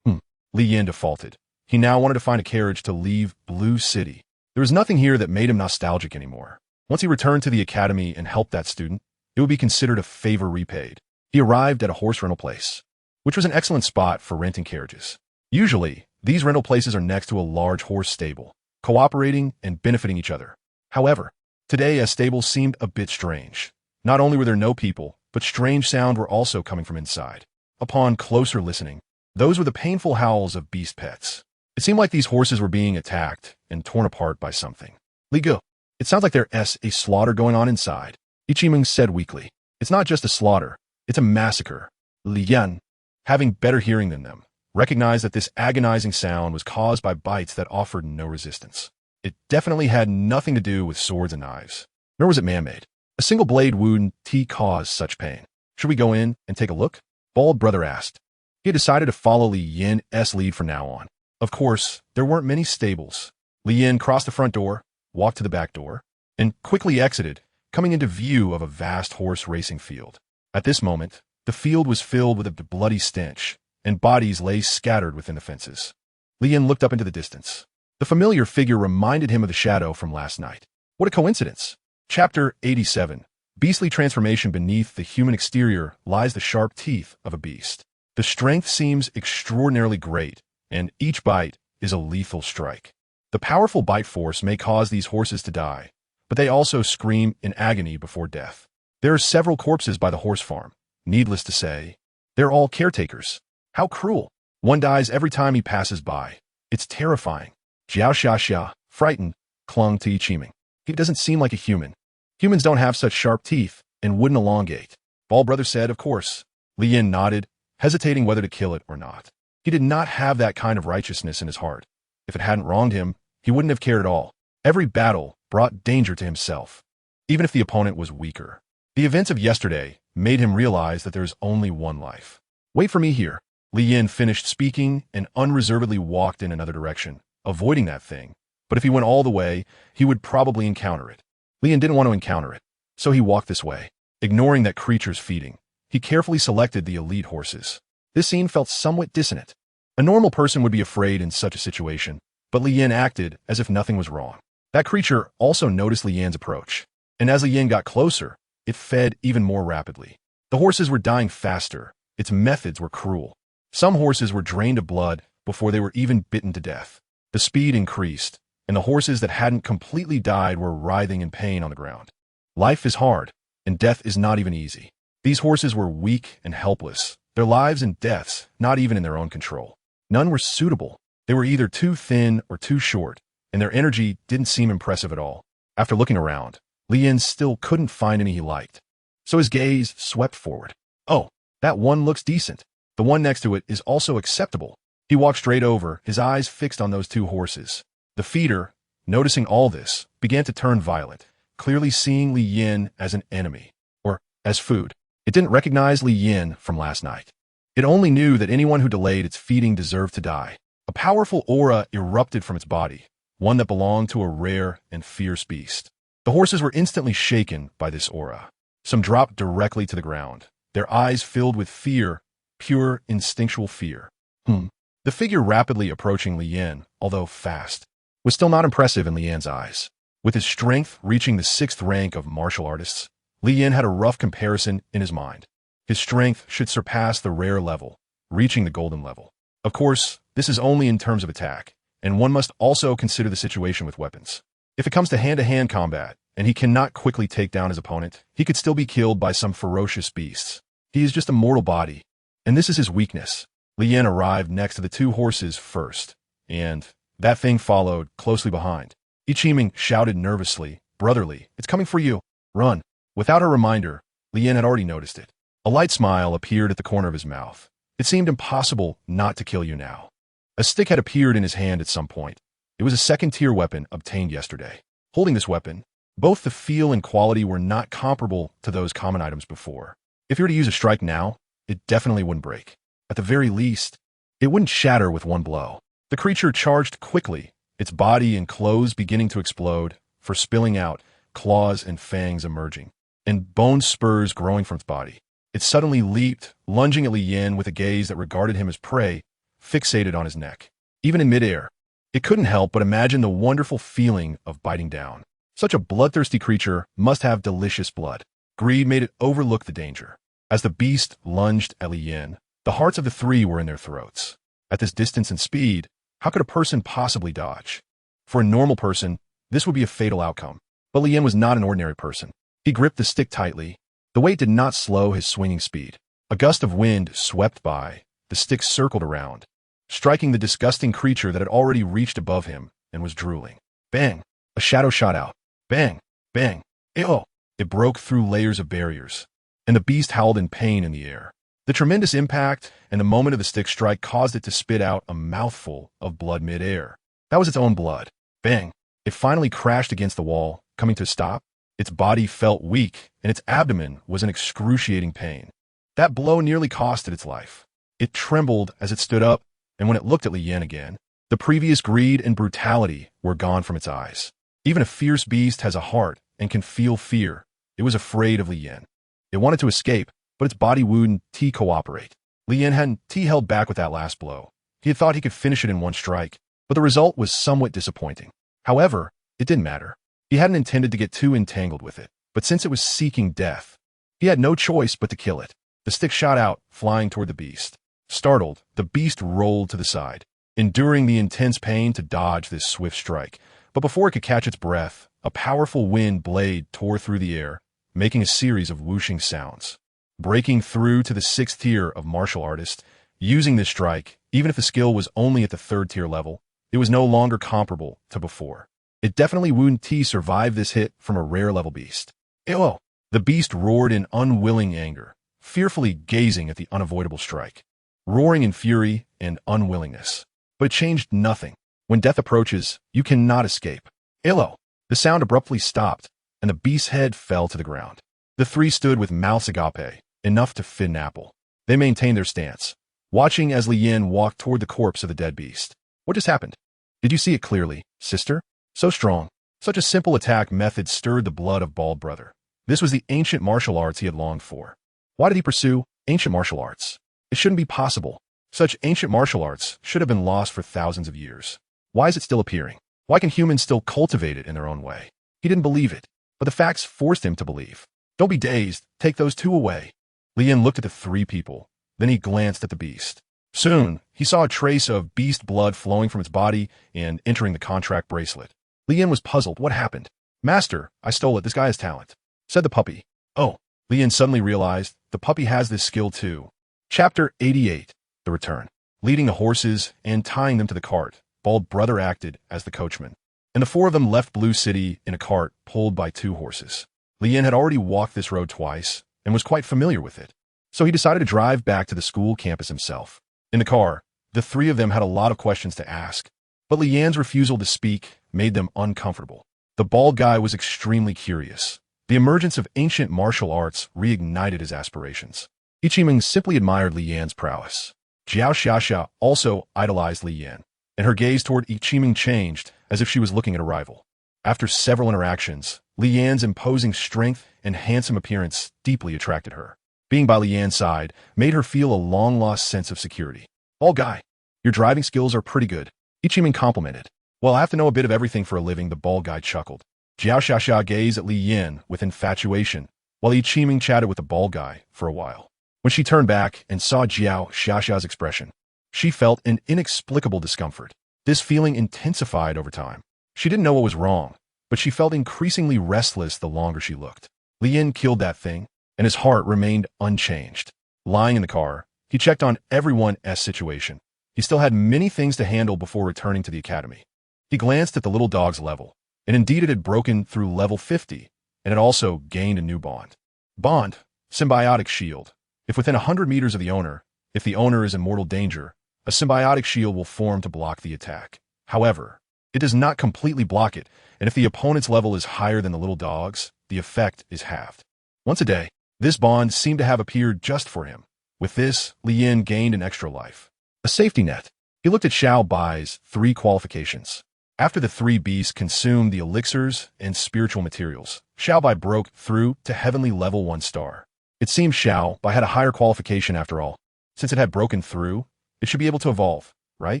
Li Yin defaulted. He now wanted to find a carriage to leave Blue City. There was nothing here that made him nostalgic anymore. Once he returned to the academy and helped that student, it would be considered a favor repaid. He arrived at a horse rental place, which was an excellent spot for renting carriages. Usually, these rental places are next to a large horse stable, cooperating and benefiting each other. However, today a stable seemed a bit strange. Not only were there no people, but strange sounds were also coming from inside. Upon closer listening, those were the painful howls of beast pets. It seemed like these horses were being attacked and torn apart by something. Li Gu, it sounds like there's a slaughter going on inside. Ichiming said weakly. It's not just a slaughter, it's a massacre. Li Yan, having better hearing than them, recognized that this agonizing sound was caused by bites that offered no resistance. It definitely had nothing to do with swords and knives, nor was it man-made. A single blade wound caused such pain. Should we go in and take a look? Bald Brother asked. He had decided to follow Li Yin's lead from now on. Of course, there weren't many stables. Li Yin crossed the front door, walked to the back door, and quickly exited, coming into view of a vast horse racing field. At this moment, the field was filled with a bloody stench, and bodies lay scattered within the fences. Li Yin looked up into the distance. The familiar figure reminded him of the shadow from last night. What a coincidence! Chapter 87. Beastly transformation. Beneath the human exterior lies the sharp teeth of a beast. The strength seems extraordinarily great, and each bite is a lethal strike. The powerful bite force may cause these horses to die, but they also scream in agony before death. There are several corpses by the horse farm. Needless to say, they're all caretakers. How cruel. One dies every time he passes by. It's terrifying. Jiao Xiaxia, frightened, clung to Ichiming. He doesn't seem like a human. Humans don't have such sharp teeth and wouldn't elongate. Bald Brother said, of course. Li Yin nodded, hesitating whether to kill it or not. He did not have that kind of righteousness in his heart. If it hadn't wronged him, he wouldn't have cared at all. Every battle brought danger to himself, even if the opponent was weaker. The events of yesterday made him realize that there is only one life. Wait for me here. Li Yin finished speaking and unreservedly walked in another direction, avoiding that thing. But if he went all the way, he would probably encounter it. Li Yin didn't want to encounter it, so he walked this way. Ignoring that creature's feeding, he carefully selected the elite horses. This scene felt somewhat dissonant. A normal person would be afraid in such a situation, but Li Yin acted as if nothing was wrong. That creature also noticed Li Yin's approach, and as Li Yin got closer, it fed even more rapidly. The horses were dying faster. Its methods were cruel. Some horses were drained of blood before they were even bitten to death. The speed increased, and the horses that hadn't completely died were writhing in pain on the ground. Life is hard, and death is not even easy. These horses were weak and helpless, their lives and deaths not even in their own control. None were suitable. They were either too thin or too short, and their energy didn't seem impressive at all. After looking around, Li Yin still couldn't find any he liked. So his gaze swept forward. Oh, that one looks decent. The one next to it is also acceptable. He walked straight over, his eyes fixed on those two horses. The feeder, noticing all this, began to turn violent, clearly seeing Li Yin as an enemy, or as food. It didn't recognize Li Yin from last night. It only knew that anyone who delayed its feeding deserved to die. A powerful aura erupted from its body, one that belonged to a rare and fierce beast. The horses were instantly shaken by this aura. Some dropped directly to the ground, their eyes filled with fear, pure instinctual fear. The figure rapidly approaching Li Yin, although fast, was still not impressive in Li Yin's eyes. With his strength reaching the 6th rank of martial artists, Li Yin had a rough comparison in his mind. His strength should surpass the rare level, reaching the golden level. Of course, this is only in terms of attack, and one must also consider the situation with weapons. If it comes to hand-to-hand combat, and he cannot quickly take down his opponent, he could still be killed by some ferocious beasts. He is just a mortal body, and this is his weakness. Li Yin arrived next to the two horses first, and that thing followed closely behind. Ichiming shouted nervously, "Brotherly, it's coming for you. Run." Without a reminder, Li Yin had already noticed it. A light smile appeared at the corner of his mouth. It seemed impossible not to kill you now. A stick had appeared in his hand at some point. It was a second-tier weapon obtained yesterday. Holding this weapon, both the feel and quality were not comparable to those common items before. If you were to use a strike now, it definitely wouldn't break. At the very least, it wouldn't shatter with one blow. The creature charged quickly, its body and clothes beginning to explode, for spilling out, claws and fangs emerging, and bone spurs growing from its body. It suddenly leaped, lunging at Li Yin with a gaze that regarded him as prey, fixated on his neck. Even in midair, it couldn't help but imagine the wonderful feeling of biting down. Such a bloodthirsty creature must have delicious blood. Greed made it overlook the danger. As the beast lunged at Li Yin, the hearts of the three were in their throats. At this distance and speed, how could a person possibly dodge? For a normal person, this would be a fatal outcome. But Li Yin was not an ordinary person. He gripped the stick tightly. The weight did not slow his swinging speed. A gust of wind swept by. The stick circled around, striking the disgusting creature that had already reached above him and was drooling. Bang! A shadow shot out. Bang! Bang! Ew! It broke through layers of barriers, and the beast howled in pain in the air. The tremendous impact and the moment of the stick strike caused it to spit out a mouthful of blood mid-air. That was its own blood. Bang! It finally crashed against the wall, coming to a stop. Its body felt weak, and its abdomen was in excruciating pain. That blow nearly cost it its life. It trembled as it stood up, and when it looked at Li Yin again, the previous greed and brutality were gone from its eyes. Even a fierce beast has a heart and can feel fear. It was afraid of Li Yin. It wanted to escape, but its body wouldn't cooperate. Li Yin hadn't held back with that last blow. He had thought he could finish it in one strike, but the result was somewhat disappointing. However, it didn't matter. He hadn't intended to get too entangled with it, but since it was seeking death, he had no choice but to kill it. The stick shot out, flying toward the beast. Startled, the beast rolled to the side, enduring the intense pain to dodge this swift strike. But before it could catch its breath, a powerful wind blade tore through the air, making a series of whooshing sounds. Breaking through to the 6th tier of martial artist, using this strike, even if the skill was only at the 3rd tier level, it was no longer comparable to before. It definitely wouldn't survive this hit from a rare level beast. Ew! The beast roared in unwilling anger, fearfully gazing at the unavoidable strike, roaring in fury and unwillingness. But it changed nothing. When death approaches, you cannot escape. Ew! The sound abruptly stopped, and the beast's head fell to the ground. The three stood with mouths agape, enough to fit an apple. They maintained their stance, watching as Li Yin walked toward the corpse of the dead beast. What just happened? Did you see it clearly, sister? So strong. Such a simple attack method stirred the blood of Bald Brother. This was the ancient martial arts he had longed for. Why did he pursue ancient martial arts? It shouldn't be possible. Such ancient martial arts should have been lost for thousands of years. Why is it still appearing? Why can humans still cultivate it in their own way? He didn't believe it, but the facts forced him to believe. Don't be dazed. Take those two away. Li Yin looked at the three people. Then he glanced at the beast. Soon, he saw a trace of beast blood flowing from its body and entering the contract bracelet. Li Yin was puzzled. What happened? Master, I stole it. This guy has talent, said the puppy. Oh, Li Yin suddenly realized the puppy has this skill too. Chapter 88, The Return. Leading the horses and tying them to the cart, Bald Brother acted as the coachman, and the four of them left Blue City in a cart pulled by two horses. Li Yin had already walked this road twice and was quite familiar with it, so he decided to drive back to the school campus himself. In the car, the three of them had a lot of questions to ask, but Li Yin's refusal to speak made them uncomfortable. The bald guy was extremely curious. The emergence of ancient martial arts reignited his aspirations. Ichiming simply admired Li Yin's prowess. Jiao Xiaxia also idolized Li Yin, and her gaze toward Ichiming changed as if she was looking at a rival. After several interactions, Li Yin's imposing strength and handsome appearance deeply attracted her. Being by Li Yin's side made her feel a long-lost sense of security. Bald guy, your driving skills are pretty good, Ichiming complimented. Well, I have to know a bit of everything for a living, the bald guy chuckled. Jiao Xiaxia gazed at Li Yin with infatuation, while Ichiming chatted with the bald guy for a while. When she turned back and saw Jiao Xiaxia's expression, she felt an inexplicable discomfort. This feeling intensified over time. She didn't know what was wrong, but she felt increasingly restless the longer she looked. Li Yin killed that thing, and his heart remained unchanged. Lying in the car, he checked on everyone's situation. He still had many things to handle before returning to the academy. He glanced at the little dog's level, and indeed it had broken through level 50, and had also gained a new bond. Bond, symbiotic shield. If within 100 meters of the owner, if the owner is in mortal danger, a symbiotic shield will form to block the attack. However, it does not completely block it, and if the opponent's level is higher than the little dog's, the effect is halved. Once a day, this bond seemed to have appeared just for him. With this, Li Yin gained an extra life. A safety net. He looked at Xiao Bai's 3 qualifications. After the 3 beasts consumed the elixirs and spiritual materials, Xiao Bai broke through to heavenly level 1 star. It seemed Xiao Bai had a higher qualification after all. Since it had broken through, it should be able to evolve, right?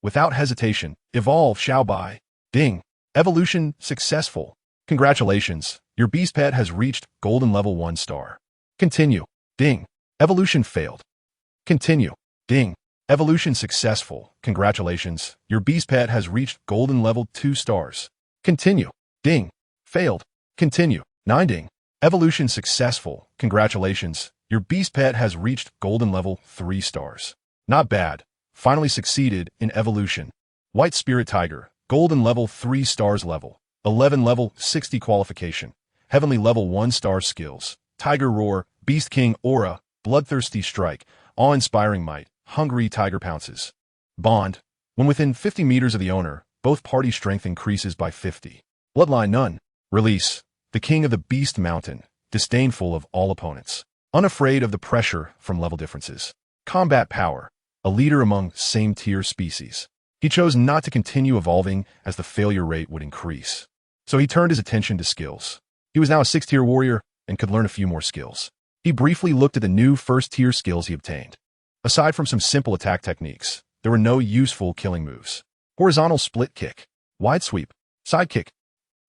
Without hesitation, evolve Xiao Bai. Ding. Evolution successful. Congratulations, your beast pet has reached golden level 1 star. Continue. Ding. Evolution failed. Continue. Ding. Evolution successful. Congratulations, your beast pet has reached golden level 2 stars. Continue. Ding. Failed. Continue. 9 ding. Evolution successful. Congratulations, your beast pet has reached golden level 3 stars. Not bad. Finally succeeded in evolution. White Spirit Tiger, golden level 3 stars level. 11 level 60 qualification. Heavenly level 1 star skills. Tiger Roar, Beast King Aura, Bloodthirsty Strike, Awe-inspiring Might, Hungry Tiger Pounces. Bond. When within 50 meters of the owner, both party strength increases by 50. Bloodline none. Release. The King of the Beast Mountain, disdainful of all opponents. Unafraid of the pressure from level differences. Combat power. A leader among same-tier species. He chose not to continue evolving as the failure rate would increase. So he turned his attention to skills. He was now a 6th-tier warrior and could learn a few more skills. He briefly looked at the new 1st-tier skills he obtained. Aside from some simple attack techniques, there were no useful killing moves. Horizontal split kick, wide sweep, side kick.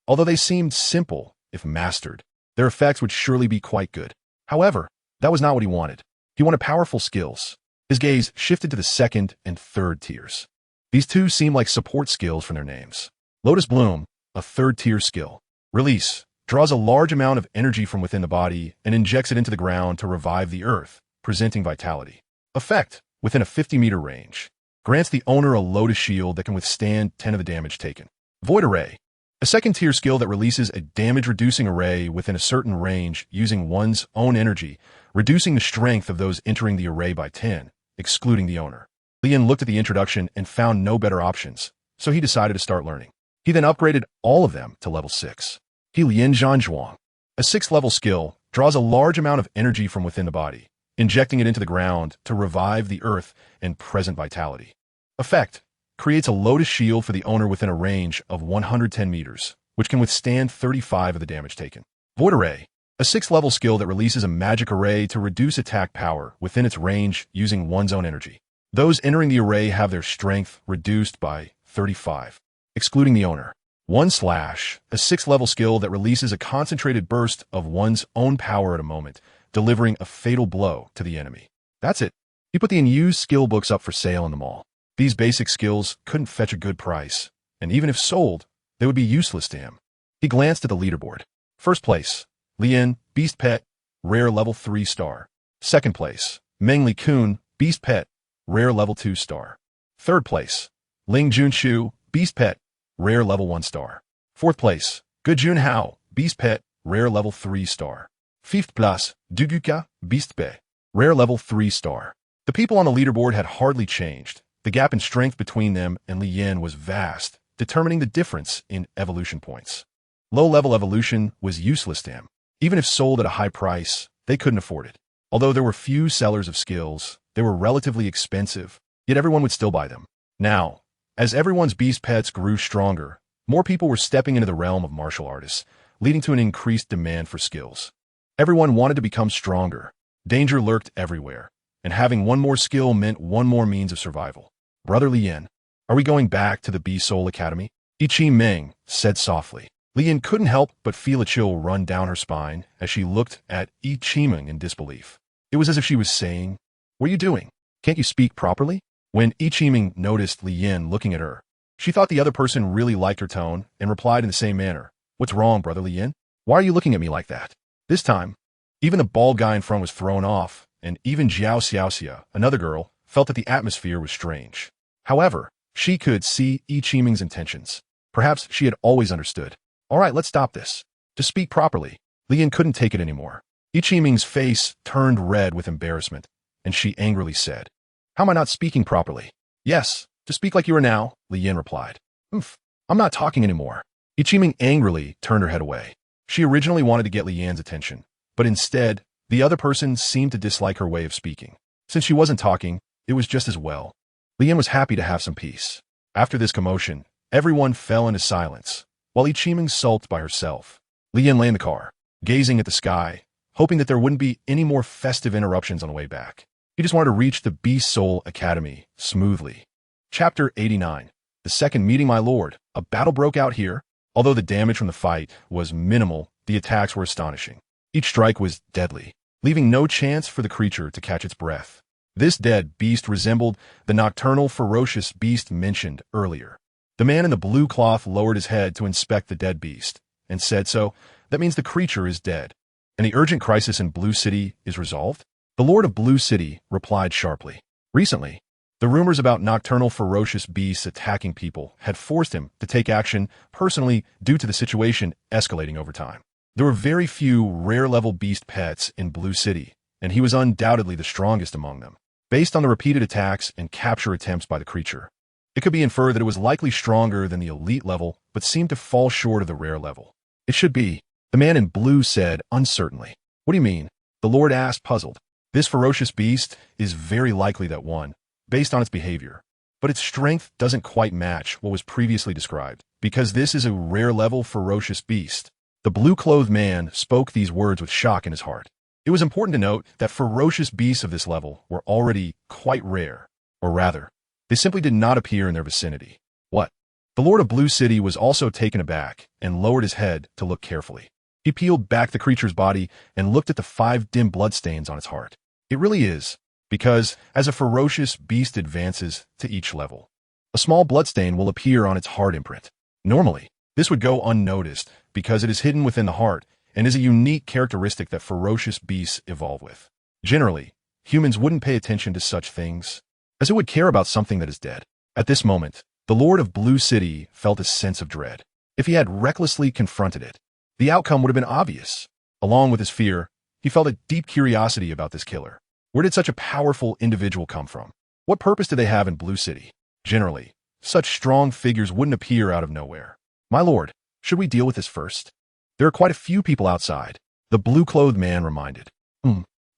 Although they seemed simple, if mastered, their effects would surely be quite good. However, that was not what he wanted. He wanted powerful skills. His gaze shifted to the 2nd and 3rd tiers. These two seemed like support skills from their names. Lotus Bloom, a 3rd-tier skill. Release. Draws a large amount of energy from within the body and injects it into the ground to revive the earth, presenting vitality. Effect. Within a 50-meter range. Grants the owner a Lotus Shield that can withstand 10 of the damage taken. Void Array. A 2nd-tier skill that releases a damage-reducing array within a certain range using one's own energy, reducing the strength of those entering the array by 10, excluding the owner. Lian looked at the introduction and found no better options, so he decided to start learning. He then upgraded all of them to level 6. He Lian Zhanzhuang. A 6th-level skill, draws a large amount of energy from within the body, injecting it into the ground to revive the earth and present vitality. Effect. Creates a Lotus Shield for the owner within a range of 110 meters, which can withstand 35 of the damage taken. Void Array. A 6th-level skill that releases a magic array to reduce attack power within its range using one's own energy. Those entering the array have their strength reduced by 35, excluding the owner. 1 slash, a 6th-level skill that releases a concentrated burst of one's own power at a moment, delivering a fatal blow to the enemy. That's it. He put the unused skill books up for sale in the mall. These basic skills couldn't fetch a good price, and even if sold, they would be useless to him. He glanced at the leaderboard. 1st place, Lian, Beast Pet, Rare Level 3 star. 2nd place, Meng Li Kun, Beast Pet, Rare Level 2 star. 3rd place, Ling Junshu, Beast Pet, Rare Level 1 star. 4th place, Gejun Hao, Beast Pet, Rare Level 3 star. 5th place, Duguka, Beast Pet, Rare Level 3 star. The people on the leaderboard had hardly changed. The gap in strength between them and Li Yin was vast, determining the difference in evolution points. Low-level evolution was useless to him. Even if sold at a high price, they couldn't afford it. Although there were few sellers of skills, they were relatively expensive, yet everyone would still buy them. Now, as everyone's beast pets grew stronger, more people were stepping into the realm of martial artists, leading to an increased demand for skills. Everyone wanted to become stronger. Danger lurked everywhere, and having one more skill meant one more means of survival. Brother Lian, are we going back to the Beast Soul Academy? Ichi Meng said softly. Lian couldn't help but feel a chill run down her spine as she looked at Ichi Meng in disbelief. It was as if she was saying, "What are you doing? Can't you speak properly?" When Ichi Meng noticed Lian looking at her, she thought the other person really liked her tone and replied in the same manner. "What's wrong, Brother Lian? Why are you looking at me like that?" This time, even the bald guy in front was thrown off, and even Jiao Xiaoxia, another girl, felt that the atmosphere was strange. However, she could see Ichi Meng's intentions. Perhaps she had always understood. All right, let's stop this. To speak properly, Lian couldn't take it anymore. Ichi Meng's face turned red with embarrassment, and she angrily said, "How am I not speaking properly?" "Yes, to speak like you are now," Lian replied. I'm not talking anymore." Ichi Meng angrily turned her head away. She originally wanted to get Lian's attention, but instead, the other person seemed to dislike her way of speaking. Since she wasn't talking, it was just as well. Lian was happy to have some peace. After this commotion, everyone fell into silence, while Ichi Meng sulked by herself. Lian lay in the car, gazing at the sky, hoping that there wouldn't be any more festive interruptions on the way back. He just wanted to reach the Beast Soul Academy smoothly. Chapter 89. The second meeting, my lord. A battle broke out here. Although the damage from the fight was minimal, the attacks were astonishing. Each strike was deadly, leaving no chance for the creature to catch its breath. This dead beast resembled the nocturnal, ferocious beast mentioned earlier. The man in the blue cloth lowered his head to inspect the dead beast, and said, "So, that means the creature is dead, and the urgent crisis in Blue City is resolved?" The Lord of Blue City replied sharply. Recently, the rumors about nocturnal, ferocious beasts attacking people had forced him to take action personally due to the situation escalating over time. There were very few rare-level beast pets in Blue City, and he was undoubtedly the strongest among them. Based on the repeated attacks and capture attempts by the creature, it could be inferred that it was likely stronger than the elite level, but seemed to fall short of the rare level. "It should be," the man in blue said uncertainly. "What do you mean?" the Lord asked, puzzled. "This ferocious beast is very likely that one, based on its behavior. But its strength doesn't quite match what was previously described, because this is a rare-level ferocious beast." The blue-clothed man spoke these words with shock in his heart. It was important to note that ferocious beasts of this level were already quite rare, or rather, they simply did not appear in their vicinity. What? The Lord of Blue City was also taken aback and lowered his head to look carefully. He peeled back the creature's body and looked at the 5 dim bloodstains on its heart. It really is, because as a ferocious beast advances to each level, a small bloodstain will appear on its heart imprint. Normally, this would go unnoticed because it is hidden within the heart and is a unique characteristic that ferocious beasts evolve with. Generally, humans wouldn't pay attention to such things, as it would care about something that is dead. At this moment, the Lord of Blue City felt a sense of dread. If he had recklessly confronted it, the outcome would have been obvious. Along with his fear, he felt a deep curiosity about this killer. Where did such a powerful individual come from? What purpose do they have in Blue City? Generally, such strong figures wouldn't appear out of nowhere. "My lord, should we deal with this first? There are quite a few people outside," the blue-clothed man reminded.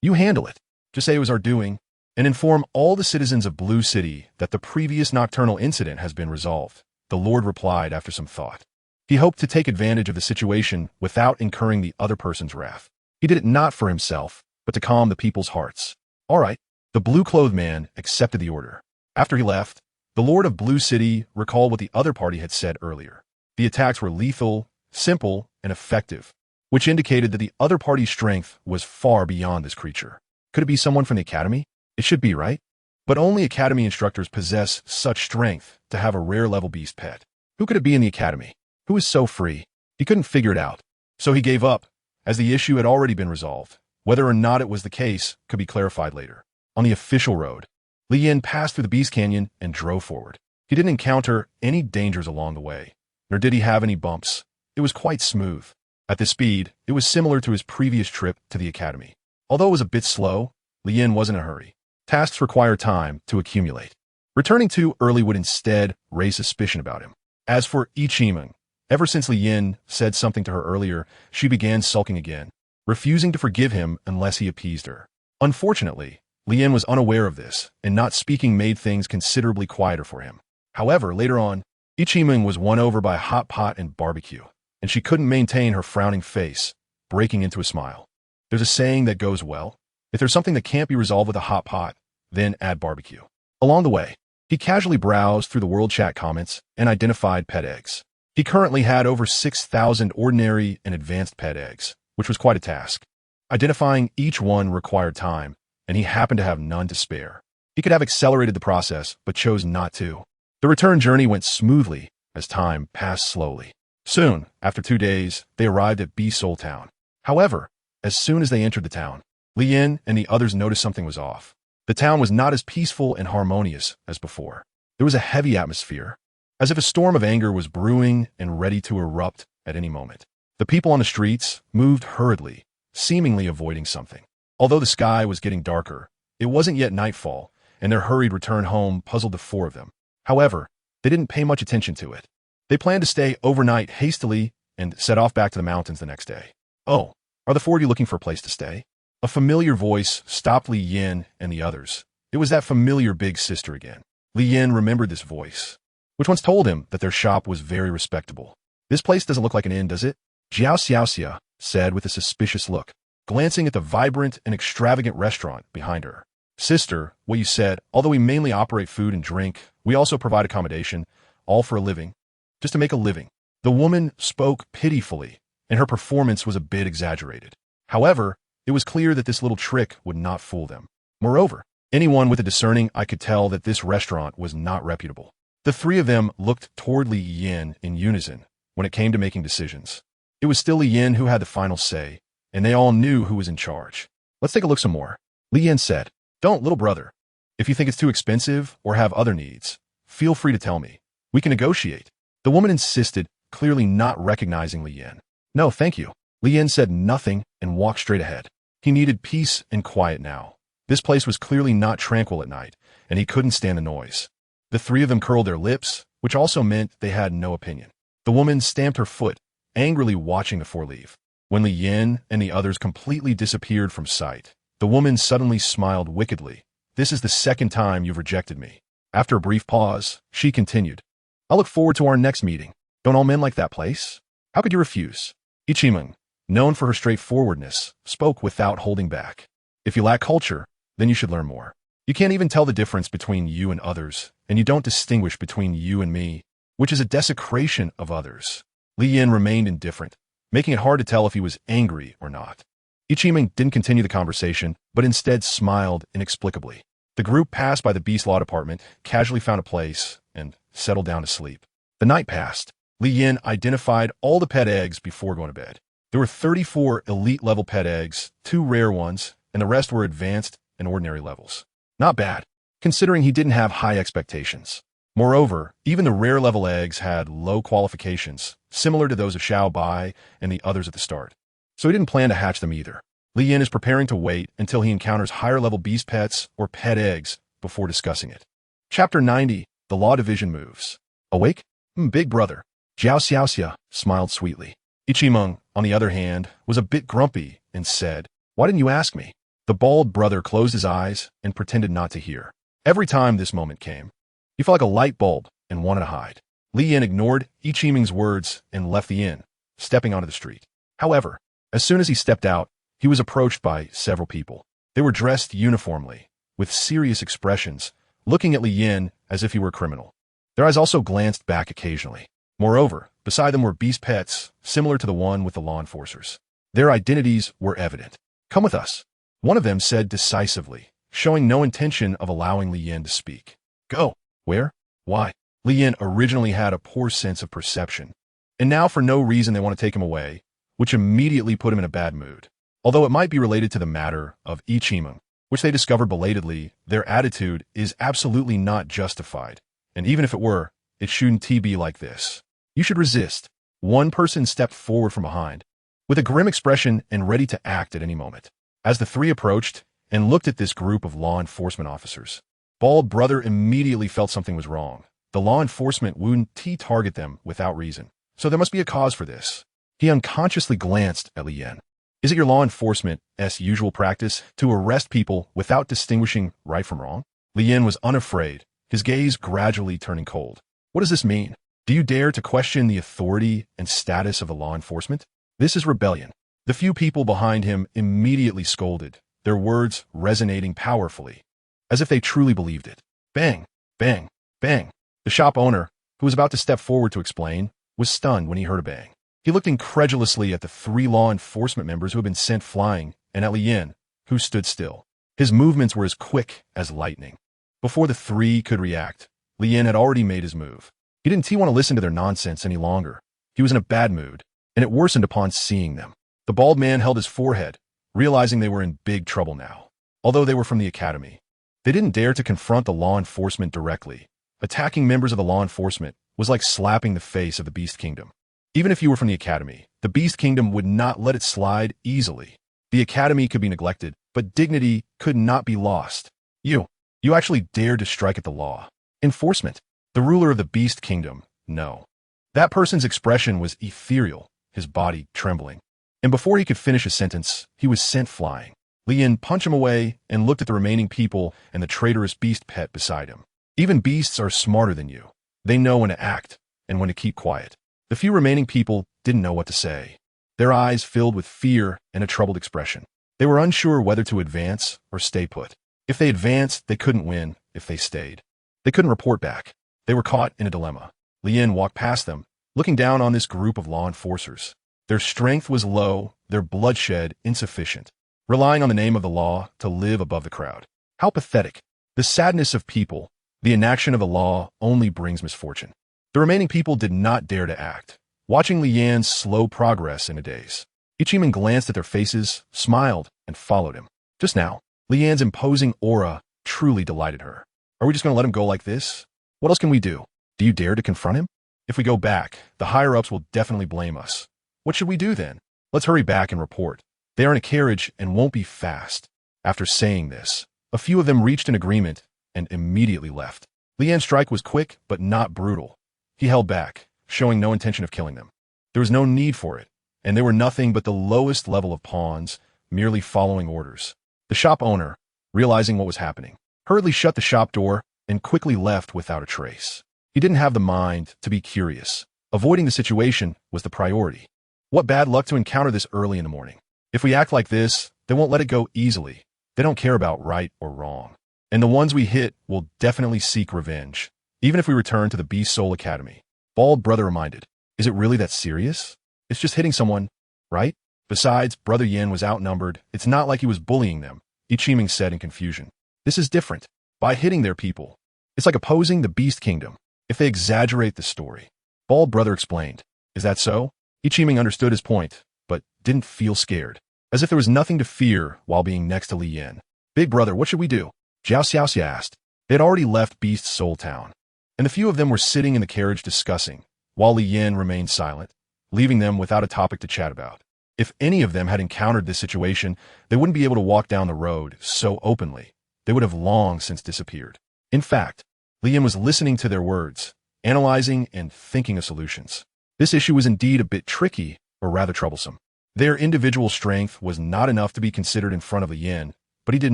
You handle it. Just say it was our doing, and inform all the citizens of Blue City that the previous nocturnal incident has been resolved," the Lord replied after some thought. He hoped to take advantage of the situation without incurring the other person's wrath. He did it not for himself, but to calm the people's hearts. All right, the blue-clothed man accepted the order. After he left, the Lord of Blue City recalled what the other party had said earlier. The attacks were lethal, simple, and effective, which indicated that the other party's strength was far beyond this creature. Could it be someone from the academy? It should be, right? But only academy instructors possess such strength to have a rare-level beast pet. Who could it be in the academy? Who is so free? He couldn't figure it out, so he gave up, as the issue had already been resolved. Whether or not it was the case could be clarified later. On the official road, Li Yin passed through the Beast Canyon and drove forward. He didn't encounter any dangers along the way, nor did he have any bumps. It was quite smooth. At this speed, it was similar to his previous trip to the academy. Although it was a bit slow, Li Yin wasn't in a hurry. Tasks require time to accumulate. Returning too early would instead raise suspicion about him. As for Ichimeng, ever since Li Yin said something to her earlier, she began sulking again, refusing to forgive him unless he appeased her. Unfortunately, Li Yin was unaware of this, and not speaking made things considerably quieter for him. However, later on, Ichimeng was won over by a hot pot and barbecue, and she couldn't maintain her frowning face, breaking into a smile. There's a saying that goes well: if there's something that can't be resolved with a hot pot, then add barbecue. Along the way, he casually browsed through the world chat comments and identified pet eggs. He currently had over 6,000 ordinary and advanced pet eggs, which was quite a task. Identifying each one required time, and he happened to have none to spare. He could have accelerated the process, but chose not to. The return journey went smoothly as time passed slowly. Soon, after 2 days, they arrived at B-Soul Town. However, as soon as they entered the town, Li Yin and the others noticed something was off. The town was not as peaceful and harmonious as before. There was a heavy atmosphere, as if a storm of anger was brewing and ready to erupt at any moment. The people on the streets moved hurriedly, seemingly avoiding something. Although the sky was getting darker, it wasn't yet nightfall, and their hurried return home puzzled the 4 of them. However, they didn't pay much attention to it. They planned to stay overnight hastily and set off back to the mountains the next day. "Oh, are the 4 of you looking for a place to stay?" A familiar voice stopped Li Yin and the others. It was that familiar big sister again. Li Yin remembered this voice, which once told him that their shop was very respectable. "This place doesn't look like an inn, does it?" Jiao Xiaoxia said with a suspicious look. glancing at the vibrant and extravagant restaurant behind her. Sister, what you said, although we mainly operate food and drink, we also provide accommodation, all for a living. Just to make a living. The woman spoke pitifully, and her performance was a bit exaggerated. However, it was clear that this little trick would not fool them. Moreover, anyone with a discerning eye could tell that this restaurant was not reputable. The three of them looked toward Li Yin in unison when it came to making decisions. It was still Li Yin who had the final say, and they all knew who was in charge. Let's take a look some more. Li Yin said, "Don't, little brother. If you think it's too expensive or have other needs, feel free to tell me. We can negotiate." The woman insisted, clearly not recognizing Li Yin. "No, thank you." Li Yin said nothing and walked straight ahead. He needed peace and quiet now. This place was clearly not tranquil at night, and he couldn't stand the noise. The three of them curled their lips, which also meant they had no opinion. The woman stamped her foot, angrily watching the four leave. When Li Yin and the others completely disappeared from sight, the woman suddenly smiled wickedly. "This is the second time you've rejected me." After a brief pause, she continued, "I look forward to our next meeting. Don't all men like that place? How could you refuse?" Ichimeng, known for her straightforwardness, spoke without holding back. "If you lack culture, then you should learn more. You can't even tell the difference between you and others, and you don't distinguish between you and me, which is a desecration of others." Li Yin remained indifferent, making it hard to tell if he was angry or not. Ichimeng didn't continue the conversation, but instead smiled inexplicably. The group passed by the Beast Law Department, casually found a place, and settled down to sleep. The night passed. Li Yin identified all the pet eggs before going to bed. There were 34 elite-level pet eggs, 2 rare ones, and the rest were advanced and ordinary levels. Not bad, considering he didn't have high expectations. Moreover, even the rare-level eggs had low qualifications, similar to those of Xiao Bai and the others at the start. So he didn't plan to hatch them either. Li Yin is preparing to wait until he encounters higher-level beast pets or pet eggs before discussing it. Chapter 90, The Law Division Moves. Awake? Big brother. Jiao Xiaoxia smiled sweetly. Ichimeng, on the other hand, was a bit grumpy and said, "Why didn't you ask me?" The bald brother closed his eyes and pretended not to hear. Every time this moment came, he felt like a light bulb and wanted to hide. Li Yin ignored Ichimeng's words and left the inn, stepping onto the street. However, as soon as he stepped out, he was approached by several people. They were dressed uniformly, with serious expressions, looking at Li Yin as if he were a criminal. Their eyes also glanced back occasionally. Moreover, beside them were beast pets, similar to the one with the law enforcers. Their identities were evident. "Come with us," one of them said decisively, showing no intention of allowing Li Yin to speak. "Go. Where? Why?" Li Yin originally had a poor sense of perception, and now for no reason they want to take him away, which immediately put him in a bad mood. Although it might be related to the matter of Ichimeng, which they discovered belatedly, their attitude is absolutely not justified. And even if it were, it shouldn't be like this. You should resist. One person stepped forward from behind, with a grim expression and ready to act at any moment. As the three approached and looked at this group of law enforcement officers, Bald Brother immediately felt something was wrong. The law enforcement wouldn't target them without reason, so there must be a cause for this. He unconsciously glanced at Li Yin. "Is it your law enforcement's usual practice to arrest people without distinguishing right from wrong?" Li Yin was unafraid, his gaze gradually turning cold. "What does this mean? Do you dare to question the authority and status of the law enforcement? This is rebellion." The few people behind him immediately scolded, their words resonating powerfully, as if they truly believed it. Bang, bang, bang. The shop owner, who was about to step forward to explain, was stunned when he heard a bang. He looked incredulously at the 3 law enforcement members who had been sent flying, and at Li Yin, who stood still. His movements were as quick as lightning. Before the 3 could react, Li Yin had already made his move. He didn't want to listen to their nonsense any longer. He was in a bad mood, and it worsened upon seeing them. The bald man held his forehead, realizing they were in big trouble now. Although they were from the academy, they didn't dare to confront the law enforcement directly. Attacking members of the law enforcement was like slapping the face of the Beast Kingdom. Even if you were from the Academy, the Beast Kingdom would not let it slide easily. The Academy could be neglected, but dignity could not be lost. You actually dared to strike at the law enforcement, the ruler of the Beast Kingdom. No. That person's expression was ethereal, his body trembling. And before he could finish a sentence, he was sent flying. Li Yin punched him away and looked at the remaining people and the traitorous beast pet beside him. Even beasts are smarter than you. They know when to act and when to keep quiet. The few remaining people didn't know what to say. Their eyes filled with fear and a troubled expression. They were unsure whether to advance or stay put. If they advanced, they couldn't win. If they stayed, they couldn't report back. They were caught in a dilemma. Lien walked past them, looking down on this group of law enforcers. Their strength was low, their bloodshed insufficient, relying on the name of the law to live above the crowd. How pathetic. The sadness of people, the inaction of the law only brings misfortune. The remaining people did not dare to act, watching Lian's slow progress in a daze. Ichiman glanced at their faces, smiled, and followed him. Just now, Lian's imposing aura truly delighted her. Are we just going to let him go like this? What else can we do? Do you dare to confront him? If we go back, the higher-ups will definitely blame us. What should we do then? Let's hurry back and report. They are in a carriage and won't be fast. After saying this, a few of them reached an agreement and immediately left. Lian's strike was quick but not brutal. He held back, showing no intention of killing them. There was no need for it, and they were nothing but the lowest level of pawns, merely following orders. The shop owner, realizing what was happening, hurriedly shut the shop door and quickly left without a trace. He didn't have the mind to be curious. Avoiding the situation was the priority. What bad luck to encounter this early in the morning. If we act like this, they won't let it go easily. They don't care about right or wrong. And the ones we hit will definitely seek revenge, even if we return to the Beast Soul Academy. Bald Brother reminded, is it really that serious? It's just hitting someone, right? Besides, Brother Yin was outnumbered. It's not like he was bullying them, Ichiming said in confusion. This is different. By hitting their people, it's like opposing the Beast Kingdom. If they exaggerate the story. Bald Brother explained, is that so? Ichiming understood his point, but didn't feel scared, as if there was nothing to fear while being next to Li Yin. Big Brother, what should we do? Jiao Xiaoxia asked. They had already left Beast Soul Town, and a few of them were sitting in the carriage discussing, while Li Yin remained silent, leaving them without a topic to chat about. If any of them had encountered this situation, they wouldn't be able to walk down the road so openly. They would have long since disappeared. In fact, Li Yin was listening to their words, analyzing and thinking of solutions. This issue was indeed a bit tricky, or rather troublesome. Their individual strength was not enough to be considered in front of Li Yin, but he did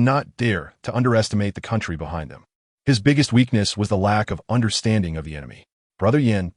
not dare to underestimate the country behind them. His biggest weakness was the lack of understanding of the enemy. Brother Yin,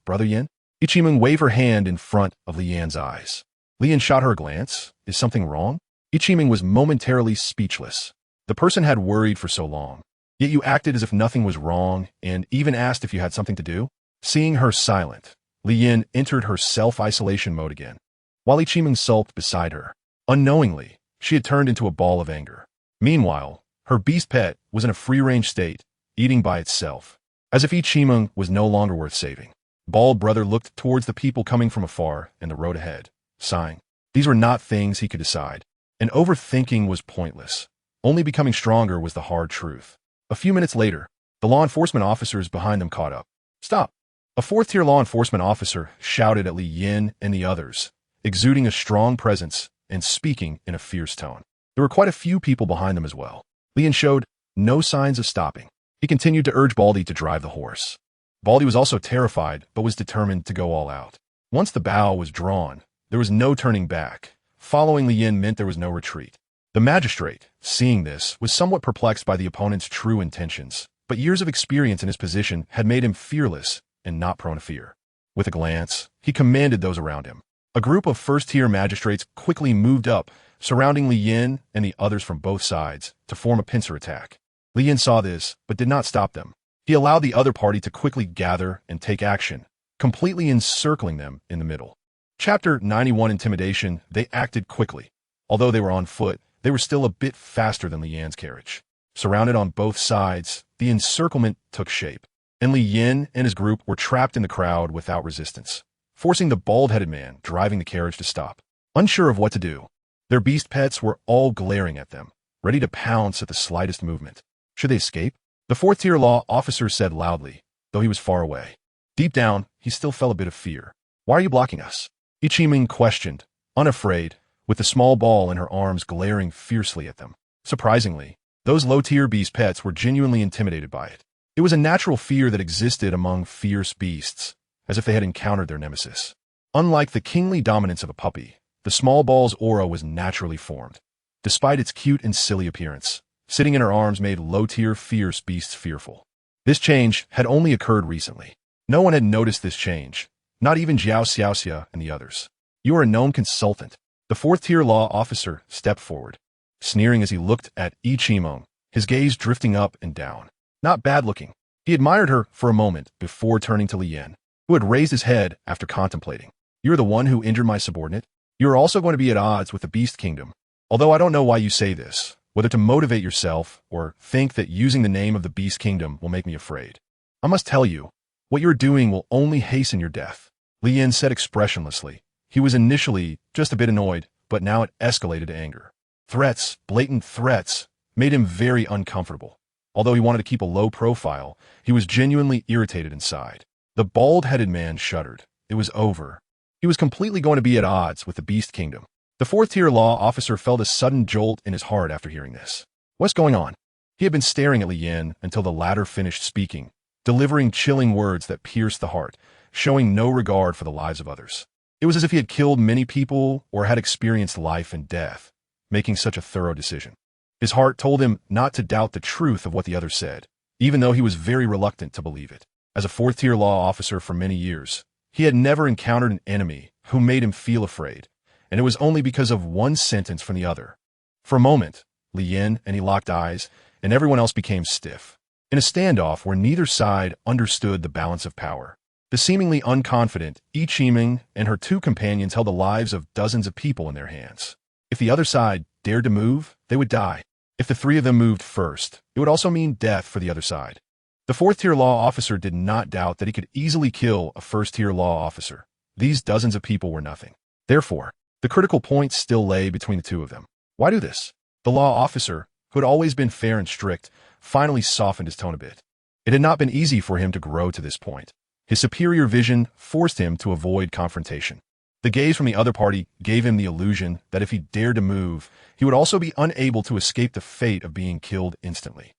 Ichiming waved her hand in front of Li Yan's eyes. Li Yin shot her a glance. Is something wrong? Ichiming was momentarily speechless. The person had worried for so long. Yet you acted as if nothing was wrong and even asked if you had something to do. Seeing her silent, Li Yin entered her self-isolation mode again, while Ichiming sulked beside her. Unknowingly, she had turned into a ball of anger. Meanwhile, her beast pet was in a free-range state, eating by itself, as if Ichiming was no longer worth saving. Bald Brother looked towards the people coming from afar and the road ahead, sighing. These were not things he could decide, and overthinking was pointless. Only becoming stronger was the hard truth. A few minutes later, the law enforcement officers behind them caught up. Stop! A fourth-tier law enforcement officer shouted at Li Yin and the others, exuding a strong presence and speaking in a fierce tone. There were quite a few people behind them as well. Li Yin showed no signs of stopping. He continued to urge Baldy to drive the horse. Baldy was also terrified, but was determined to go all out. Once the bow was drawn, there was no turning back. Following Li Yin meant there was no retreat. The magistrate, seeing this, was somewhat perplexed by the opponent's true intentions, but years of experience in his position had made him fearless and not prone to fear. With a glance, he commanded those around him. A group of first-tier magistrates quickly moved up, surrounding Li Yin and the others from both sides to form a pincer attack. Li Yin saw this, but did not stop them. He allowed the other party to quickly gather and take action, completely encircling them in the middle. Chapter 91 Intimidation. They acted quickly. Although they were on foot, they were still a bit faster than Li Yan's carriage. Surrounded on both sides, the encirclement took shape, and Li Yin and his group were trapped in the crowd without resistance, forcing the bald-headed man driving the carriage to stop. Unsure of what to do, their beast pets were all glaring at them, ready to pounce at the slightest movement. Should they escape? The fourth-tier law officer said loudly, though he was far away. Deep down, he still felt a bit of fear. Why are you blocking us? Ichiming questioned, unafraid, with the small ball in her arms glaring fiercely at them. Surprisingly, those low-tier beast pets were genuinely intimidated by it. It was a natural fear that existed among fierce beasts, as if they had encountered their nemesis. Unlike the kingly dominance of a puppy, the small ball's aura was naturally formed. Despite its cute and silly appearance, sitting in her arms made low-tier fierce beasts fearful. This change had only occurred recently. No one had noticed this change, not even Jiao Xiaoxia and the others. You are a known consultant. The fourth-tier law officer stepped forward. sneering as he looked at Ichimong, his gaze drifting up and down. Not bad looking. He admired her for a moment before turning to Lien, who had raised his head after contemplating. You're the one who injured my subordinate? You are also going to be at odds with the Beast Kingdom. Although I don't know why you say this, whether to motivate yourself or think that using the name of the Beast Kingdom will make me afraid. I must tell you, what you're doing will only hasten your death. Lien said expressionlessly. He was initially just a bit annoyed, but now it escalated to anger. Threats, blatant threats, made him very uncomfortable. Although he wanted to keep a low profile, he was genuinely irritated inside. The bald-headed man shuddered. It was over. He was completely going to be at odds with the Beast Kingdom. The fourth-tier law officer felt a sudden jolt in his heart after hearing this. What's going on? He had been staring at Lien until the latter finished speaking, delivering chilling words that pierced the heart, showing no regard for the lives of others. It was as if he had killed many people or had experienced life and death, making such a thorough decision. His heart told him not to doubt the truth of what the other said, even though he was very reluctant to believe it. As a fourth-tier law officer for many years, he had never encountered an enemy who made him feel afraid, and it was only because of one sentence from the other. For a moment, Lien and he locked eyes, and everyone else became stiff. In a standoff where neither side understood the balance of power, the seemingly unconfident Ichiming and her two companions held the lives of dozens of people in their hands. If the other side dared to move, they would die. If the three of them moved first, it would also mean death for the other side. The fourth-tier law officer did not doubt that he could easily kill a first-tier law officer. These dozens of people were nothing. Therefore, the critical point still lay between the two of them. Why do this? The law officer, who had always been fair and strict, finally softened his tone a bit. It had not been easy for him to grow to this point. His superior vision forced him to avoid confrontation. The gaze from the other party gave him the illusion that if he dared to move, he would also be unable to escape the fate of being killed instantly.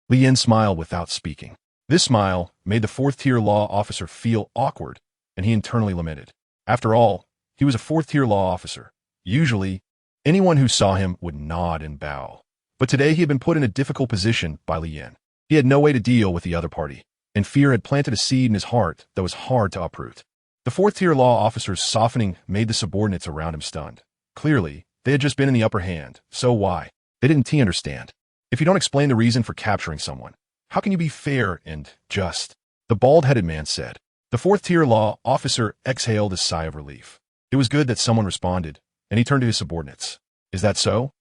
Lien smiled without speaking. This smile made the fourth-tier law officer feel awkward, and he internally lamented. After all, he was a fourth-tier law officer. Usually, anyone who saw him would nod and bow. But today he had been put in a difficult position by Lien. He had no way to deal with the other party, and fear had planted a seed in his heart that was hard to uproot. The fourth-tier law officer's softening made the subordinates around him stunned. Clearly, they had just been in the upper hand, so why? They didn't understand. If you don't explain the reason for capturing someone, how can you be fair and just? The bald-headed man said. The fourth-tier law officer exhaled a sigh of relief. It was good that someone responded, and he turned to his subordinates. Is that so?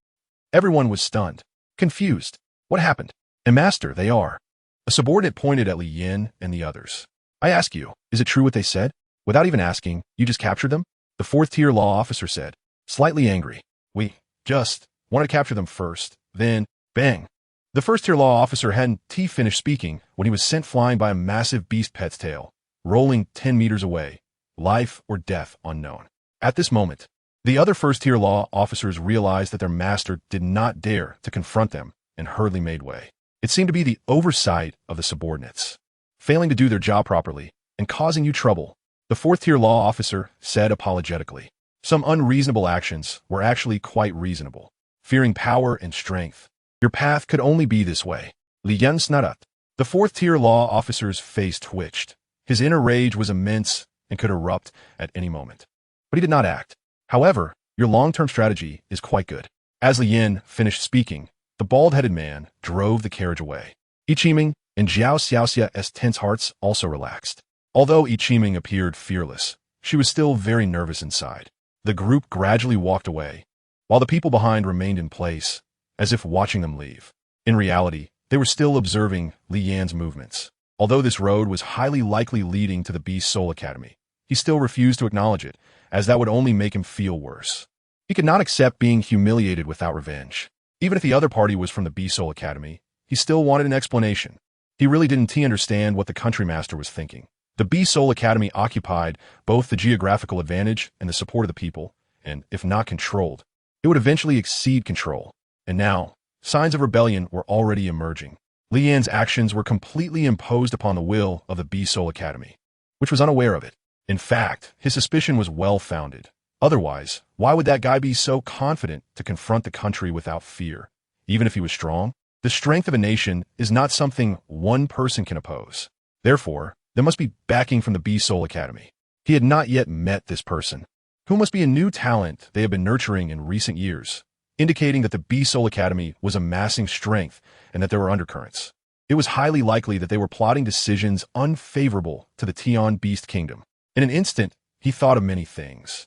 Everyone was stunned, confused. What happened? And master, they are. A subordinate pointed at Lien and the others. I ask you, is it true what they said? Without even asking, you just captured them? The fourth-tier law officer said, slightly angry. We just wanted to capture them first, then, bang. The first-tier law officer hadn't finished speaking when he was sent flying by a massive beast pet's tail, rolling 10 meters away, life or death unknown. At this moment, the other first-tier law officers realized that their master did not dare to confront them and hurriedly made way. It seemed to be the oversight of the subordinates, failing to do their job properly and causing you trouble. The fourth-tier law officer said apologetically. Some unreasonable actions were actually quite reasonable. Fearing power and strength. Your path could only be this way. Lien Snarat. The fourth-tier law officer's face twitched. His inner rage was immense and could erupt at any moment. But he did not act. However, your long-term strategy is quite good. As Lien finished speaking, the bald-headed man drove the carriage away. Ichiming and Jiao Xiaoxia's tense hearts also relaxed. Although Ichiming appeared fearless, she was still very nervous inside. The group gradually walked away, while the people behind remained in place, as if watching them leave. In reality, they were still observing Lian's movements. Although this road was highly likely leading to the Beast Soul Academy, he still refused to acknowledge it, as that would only make him feel worse. He could not accept being humiliated without revenge. Even if the other party was from the Beast Soul Academy, he still wanted an explanation. He really didn't understand what the country master was thinking. The Beast Soul Academy occupied both the geographical advantage and the support of the people, and, if not controlled, it would eventually exceed control. And now, signs of rebellion were already emerging. Lian's actions were completely imposed upon the will of the Beast Soul Academy, which was unaware of it. In fact, his suspicion was well-founded. Otherwise, why would that guy be so confident to confront the country without fear, even if he was strong? The strength of a nation is not something one person can oppose. Therefore, there must be backing from the Beast Soul Academy. He had not yet met this person, who must be a new talent they have been nurturing in recent years. indicating that the Beast Soul Academy was amassing strength and that there were undercurrents. It was highly likely that they were plotting decisions unfavorable to the Tion Beast Kingdom. In an instant, he thought of many things.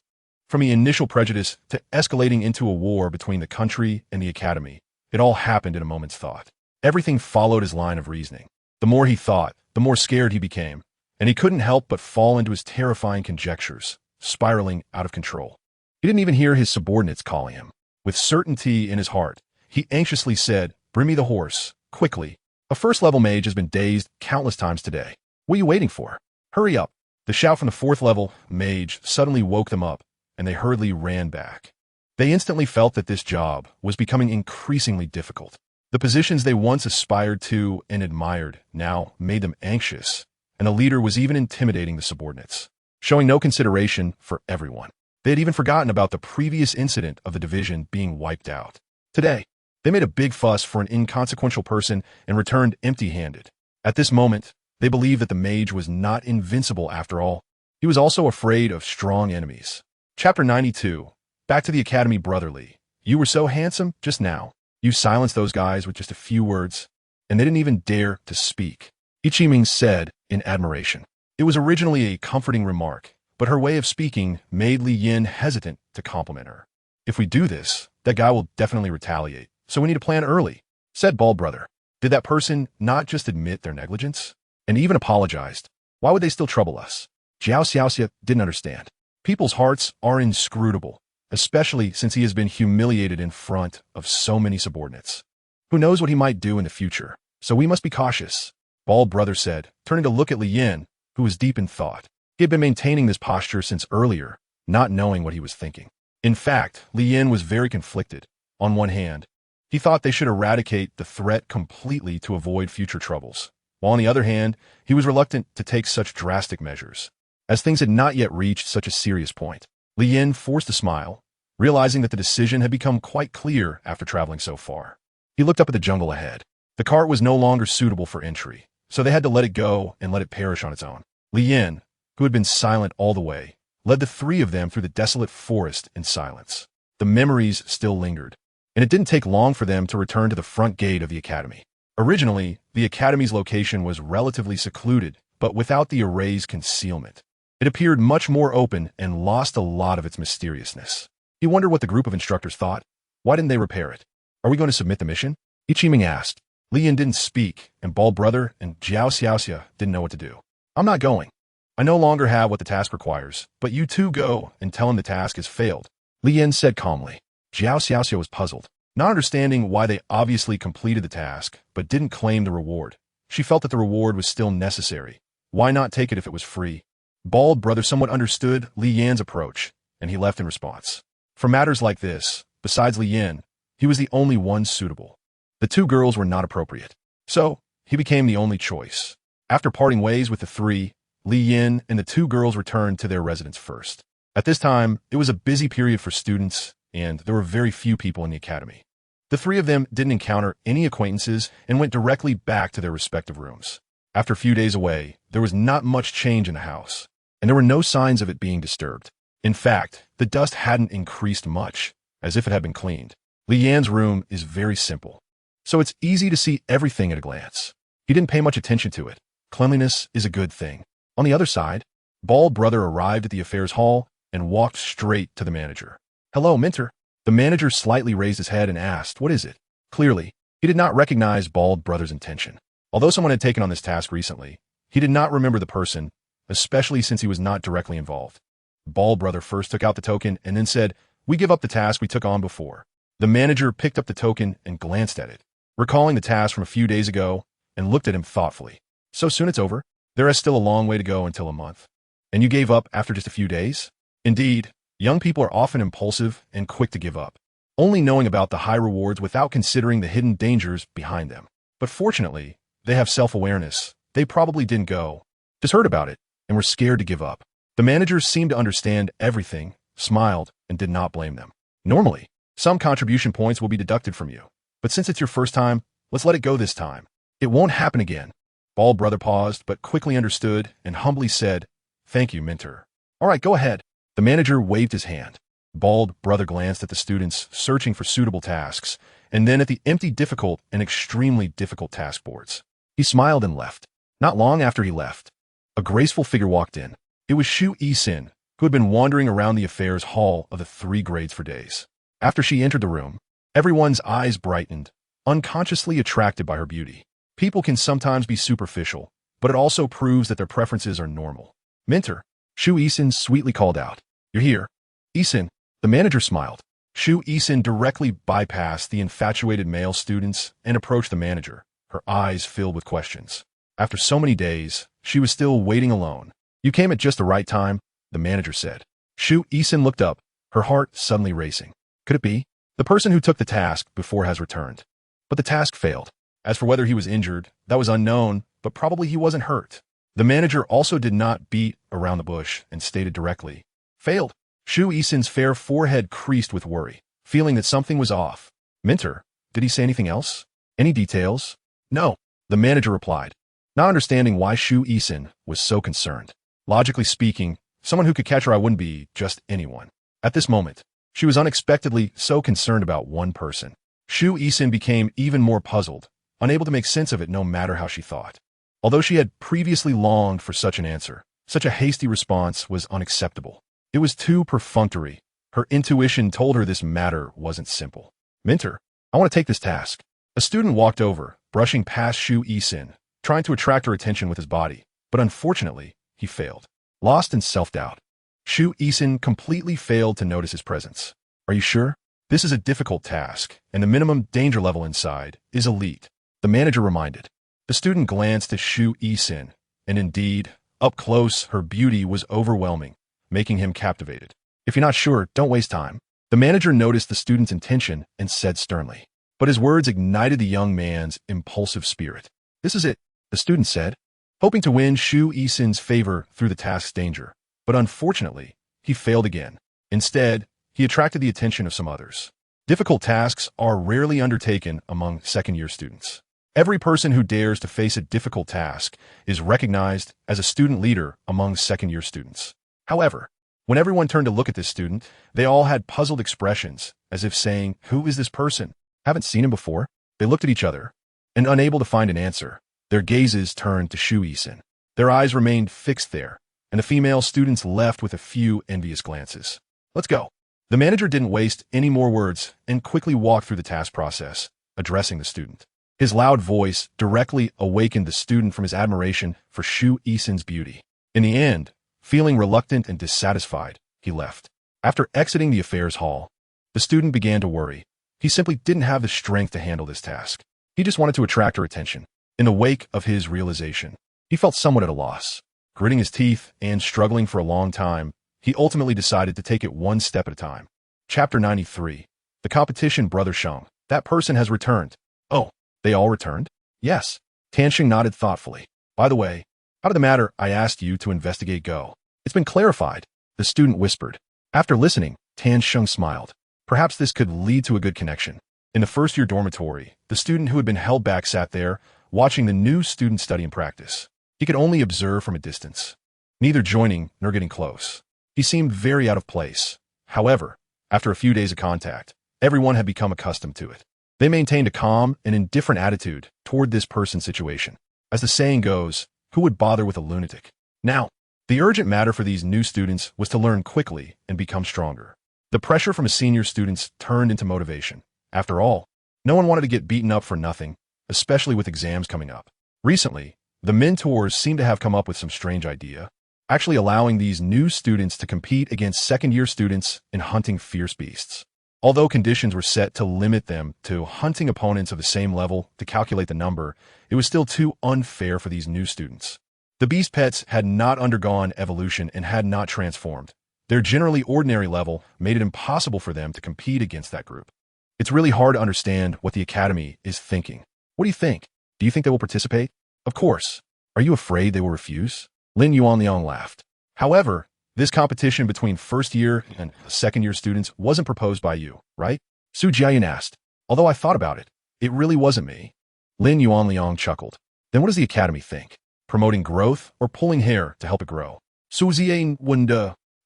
From the initial prejudice to escalating into a war between the country and the academy, it all happened in a moment's thought. Everything followed his line of reasoning. The more he thought, the more scared he became, and he couldn't help but fall into his terrifying conjectures, spiraling out of control. He didn't even hear his subordinates calling him. With certainty in his heart, he anxiously said, "Bring me the horse, quickly. A first-level mage has been dazed countless times today. What are you waiting for? Hurry up." The shout from the fourth-level mage suddenly woke them up, and they hurriedly ran back. They instantly felt that this job was becoming increasingly difficult. The positions they once aspired to and admired now made them anxious, and the leader was even intimidating the subordinates, showing no consideration for everyone. They had even forgotten about the previous incident of the division being wiped out. Today, they made a big fuss for an inconsequential person and returned empty-handed. At this moment, they believed that the mage was not invincible after all. He was also afraid of strong enemies. Chapter 92. Back to the academy brotherly. You were so handsome just now. You silenced those guys with just a few words, and they didn't even dare to speak, Ichiming said in admiration. It was originally a comforting remark, but her way of speaking made Li Yin hesitant to compliment her. If we do this, that guy will definitely retaliate, so we need to plan early, said Bald Brother. Did that person not just admit their negligence? And even apologized? Why would they still trouble us? Jiao Xiaoxia didn't understand. People's hearts are inscrutable, especially since he has been humiliated in front of so many subordinates. Who knows what he might do in the future, so we must be cautious, Bald Brother said, turning to look at Li Yin, who was deep in thought. He had been maintaining this posture since earlier, not knowing what he was thinking. In fact, Li Yin was very conflicted. On one hand, he thought they should eradicate the threat completely to avoid future troubles, while on the other hand, he was reluctant to take such drastic measures, as things had not yet reached such a serious point. Li Yin forced a smile, realizing that the decision had become quite clear after traveling so far. He looked up at the jungle ahead. The cart was no longer suitable for entry, so they had to let it go and let it perish on its own. Li Yin, who had been silent all the way, led the three of them through the desolate forest in silence. The memories still lingered, and it didn't take long for them to return to the front gate of the academy. Originally, the academy's location was relatively secluded, but without the array's concealment. It appeared much more open and lost a lot of its mysteriousness. He wondered what the group of instructors thought. Why didn't they repair it? Are we going to submit the mission? Ichiming asked. Li Yin didn't speak, and Bald Brother and Jiao Xiaoxia didn't know what to do. I'm not going. I no longer have what the task requires, but you two go and tell him the task has failed, Li Yin said calmly. Jiao Xiaoxia was puzzled, not understanding why they obviously completed the task, but didn't claim the reward. She felt that the reward was still necessary. Why not take it if it was free? Bald Brother somewhat understood Li Yin's approach, and he left in response. For matters like this, besides Li Yin, he was the only one suitable. The two girls were not appropriate, so he became the only choice. After parting ways with the three, Li Yin and the two girls returned to their residence first. At this time, it was a busy period for students, and there were very few people in the academy. The three of them didn't encounter any acquaintances and went directly back to their respective rooms. After a few days away, there was not much change in the house, and there were no signs of it being disturbed. In fact, the dust hadn't increased much, as if it had been cleaned. Li Yan's room is very simple, so it's easy to see everything at a glance. He didn't pay much attention to it. Cleanliness is a good thing. On the other side, Bald Brother arrived at the affairs hall and walked straight to the manager. Hello, Minter. The manager slightly raised his head and asked, what is it? Clearly, he did not recognize Bald Brother's intention. Although someone had taken on this task recently, he did not remember the person, especially since he was not directly involved. Bald Brother first took out the token and then said, we give up the task we took on before. The manager picked up the token and glanced at it, recalling the task from a few days ago, and looked at him thoughtfully. So soon it's over? There is still a long way to go until a month. And you gave up after just a few days? Indeed, young people are often impulsive and quick to give up, only knowing about the high rewards without considering the hidden dangers behind them. But fortunately, they have self-awareness. They probably didn't go, just heard about it, and were scared to give up. The managers seemed to understand everything, smiled, and did not blame them. Normally, some contribution points will be deducted from you, but since it's your first time, let's let it go this time. It won't happen again. Bald Brother paused, but quickly understood and humbly said, thank you, Minter. All right, go ahead. The manager waved his hand. Bald brother glanced at the students searching for suitable tasks, and then at the empty difficult and extremely difficult task boards. He smiled and left. Not long after he left, a graceful figure walked in. It was Shu Yi-sin, who had been wandering around the affairs hall of the 3 grades for days. After she entered the room, everyone's eyes brightened, unconsciously attracted by her beauty. People can sometimes be superficial, but it also proves that their preferences are normal. Mentor, Shu Yi-sin sweetly called out. You're here. Yi-sin, the manager smiled. Shu Yi-sin directly bypassed the infatuated male students and approached the manager, her eyes filled with questions. After so many days, she was still waiting alone. You came at just the right time, the manager said. Shu Yi-sin looked up, her heart suddenly racing. Could it be? The person who took the task before has returned. But the task failed. As for whether he was injured, that was unknown, but probably he wasn't hurt. The manager also did not beat around the bush and stated directly. Failed. Shu Yi-sin's fair forehead creased with worry, feeling that something was off. Mentor, did he say anything else? Any details? No, the manager replied, not understanding why Shu Yi-sin was so concerned. Logically speaking, someone who could catch her eye wouldn't be just anyone. At this moment, she was unexpectedly so concerned about one person. Shu Yi-sin became even more puzzled, unable to make sense of it no matter how she thought. Although she had previously longed for such an answer, such a hasty response was unacceptable. It was too perfunctory. Her intuition told her this matter wasn't simple. Mentor, I want to take this task. A student walked over, brushing past Shu Yi-sin, trying to attract her attention with his body, but unfortunately, he failed. Lost in self-doubt, Shu Yi-sin completely failed to notice his presence. Are you sure? This is a difficult task, and the minimum danger level inside is elite, the manager reminded. The student glanced at Shu Yi-sin, and indeed, up close, her beauty was overwhelming, making him captivated. If you're not sure, don't waste time. The manager noticed the student's intention and said sternly. But his words ignited the young man's impulsive spirit. This is it, the student said, hoping to win Shu Yi-sin's favor through the task's danger. But unfortunately, he failed again. Instead, he attracted the attention of some others. Difficult tasks are rarely undertaken among second-year students. Every person who dares to face a difficult task is recognized as a student leader among second-year students. However, when everyone turned to look at this student, they all had puzzled expressions, as if saying, who is this person? Haven't seen him before? They looked at each other, and unable to find an answer, their gazes turned to Shu Yi-sin. Their eyes remained fixed there, and the female students left with a few envious glances. Let's go. The manager didn't waste any more words and quickly walked through the task process, addressing the student. His loud voice directly awakened the student from his admiration for Shu Yi-sin's beauty. In the end, feeling reluctant and dissatisfied, he left. After exiting the affairs hall, the student began to worry. He simply didn't have the strength to handle this task. He just wanted to attract her attention. In the wake of his realization, he felt somewhat at a loss. Gritting his teeth and struggling for a long time, he ultimately decided to take it one step at a time. Chapter 93. The competition brother Sheng. That person has returned. Oh, they all returned? Yes. Tansheng nodded thoughtfully. By the way, how did the matter I asked you to investigate go? It's been clarified, the student whispered. After listening, Tansheng smiled. Perhaps this could lead to a good connection. In the first-year dormitory, the student who had been held back sat there, watching the new student study and practice. He could only observe from a distance, neither joining nor getting close. He seemed very out of place. However, after a few days of contact, everyone had become accustomed to it. They maintained a calm and indifferent attitude toward this person's situation. As the saying goes, who would bother with a lunatic? Now, the urgent matter for these new students was to learn quickly and become stronger. The pressure from senior students turned into motivation. After all, no one wanted to get beaten up for nothing, especially with exams coming up. Recently, the mentors seemed to have come up with some strange idea, actually allowing these new students to compete against second-year students in hunting fierce beasts. Although conditions were set to limit them to hunting opponents of the same level to calculate the number, it was still too unfair for these new students. The beast pets had not undergone evolution and had not transformed. Their generally ordinary level made it impossible for them to compete against that group. It's really hard to understand what the Academy is thinking. What do you think? Do you think they will participate? Of course. Are you afraid they will refuse? Lin Yuanliang laughed. However, this competition between first-year and second-year students wasn't proposed by you, right? Su Jiayan asked. Although I thought about it, it really wasn't me. Lin Yuanliang chuckled. Then what does the Academy think? Promoting growth or pulling hair to help it grow? Su Ziyan wouldn't,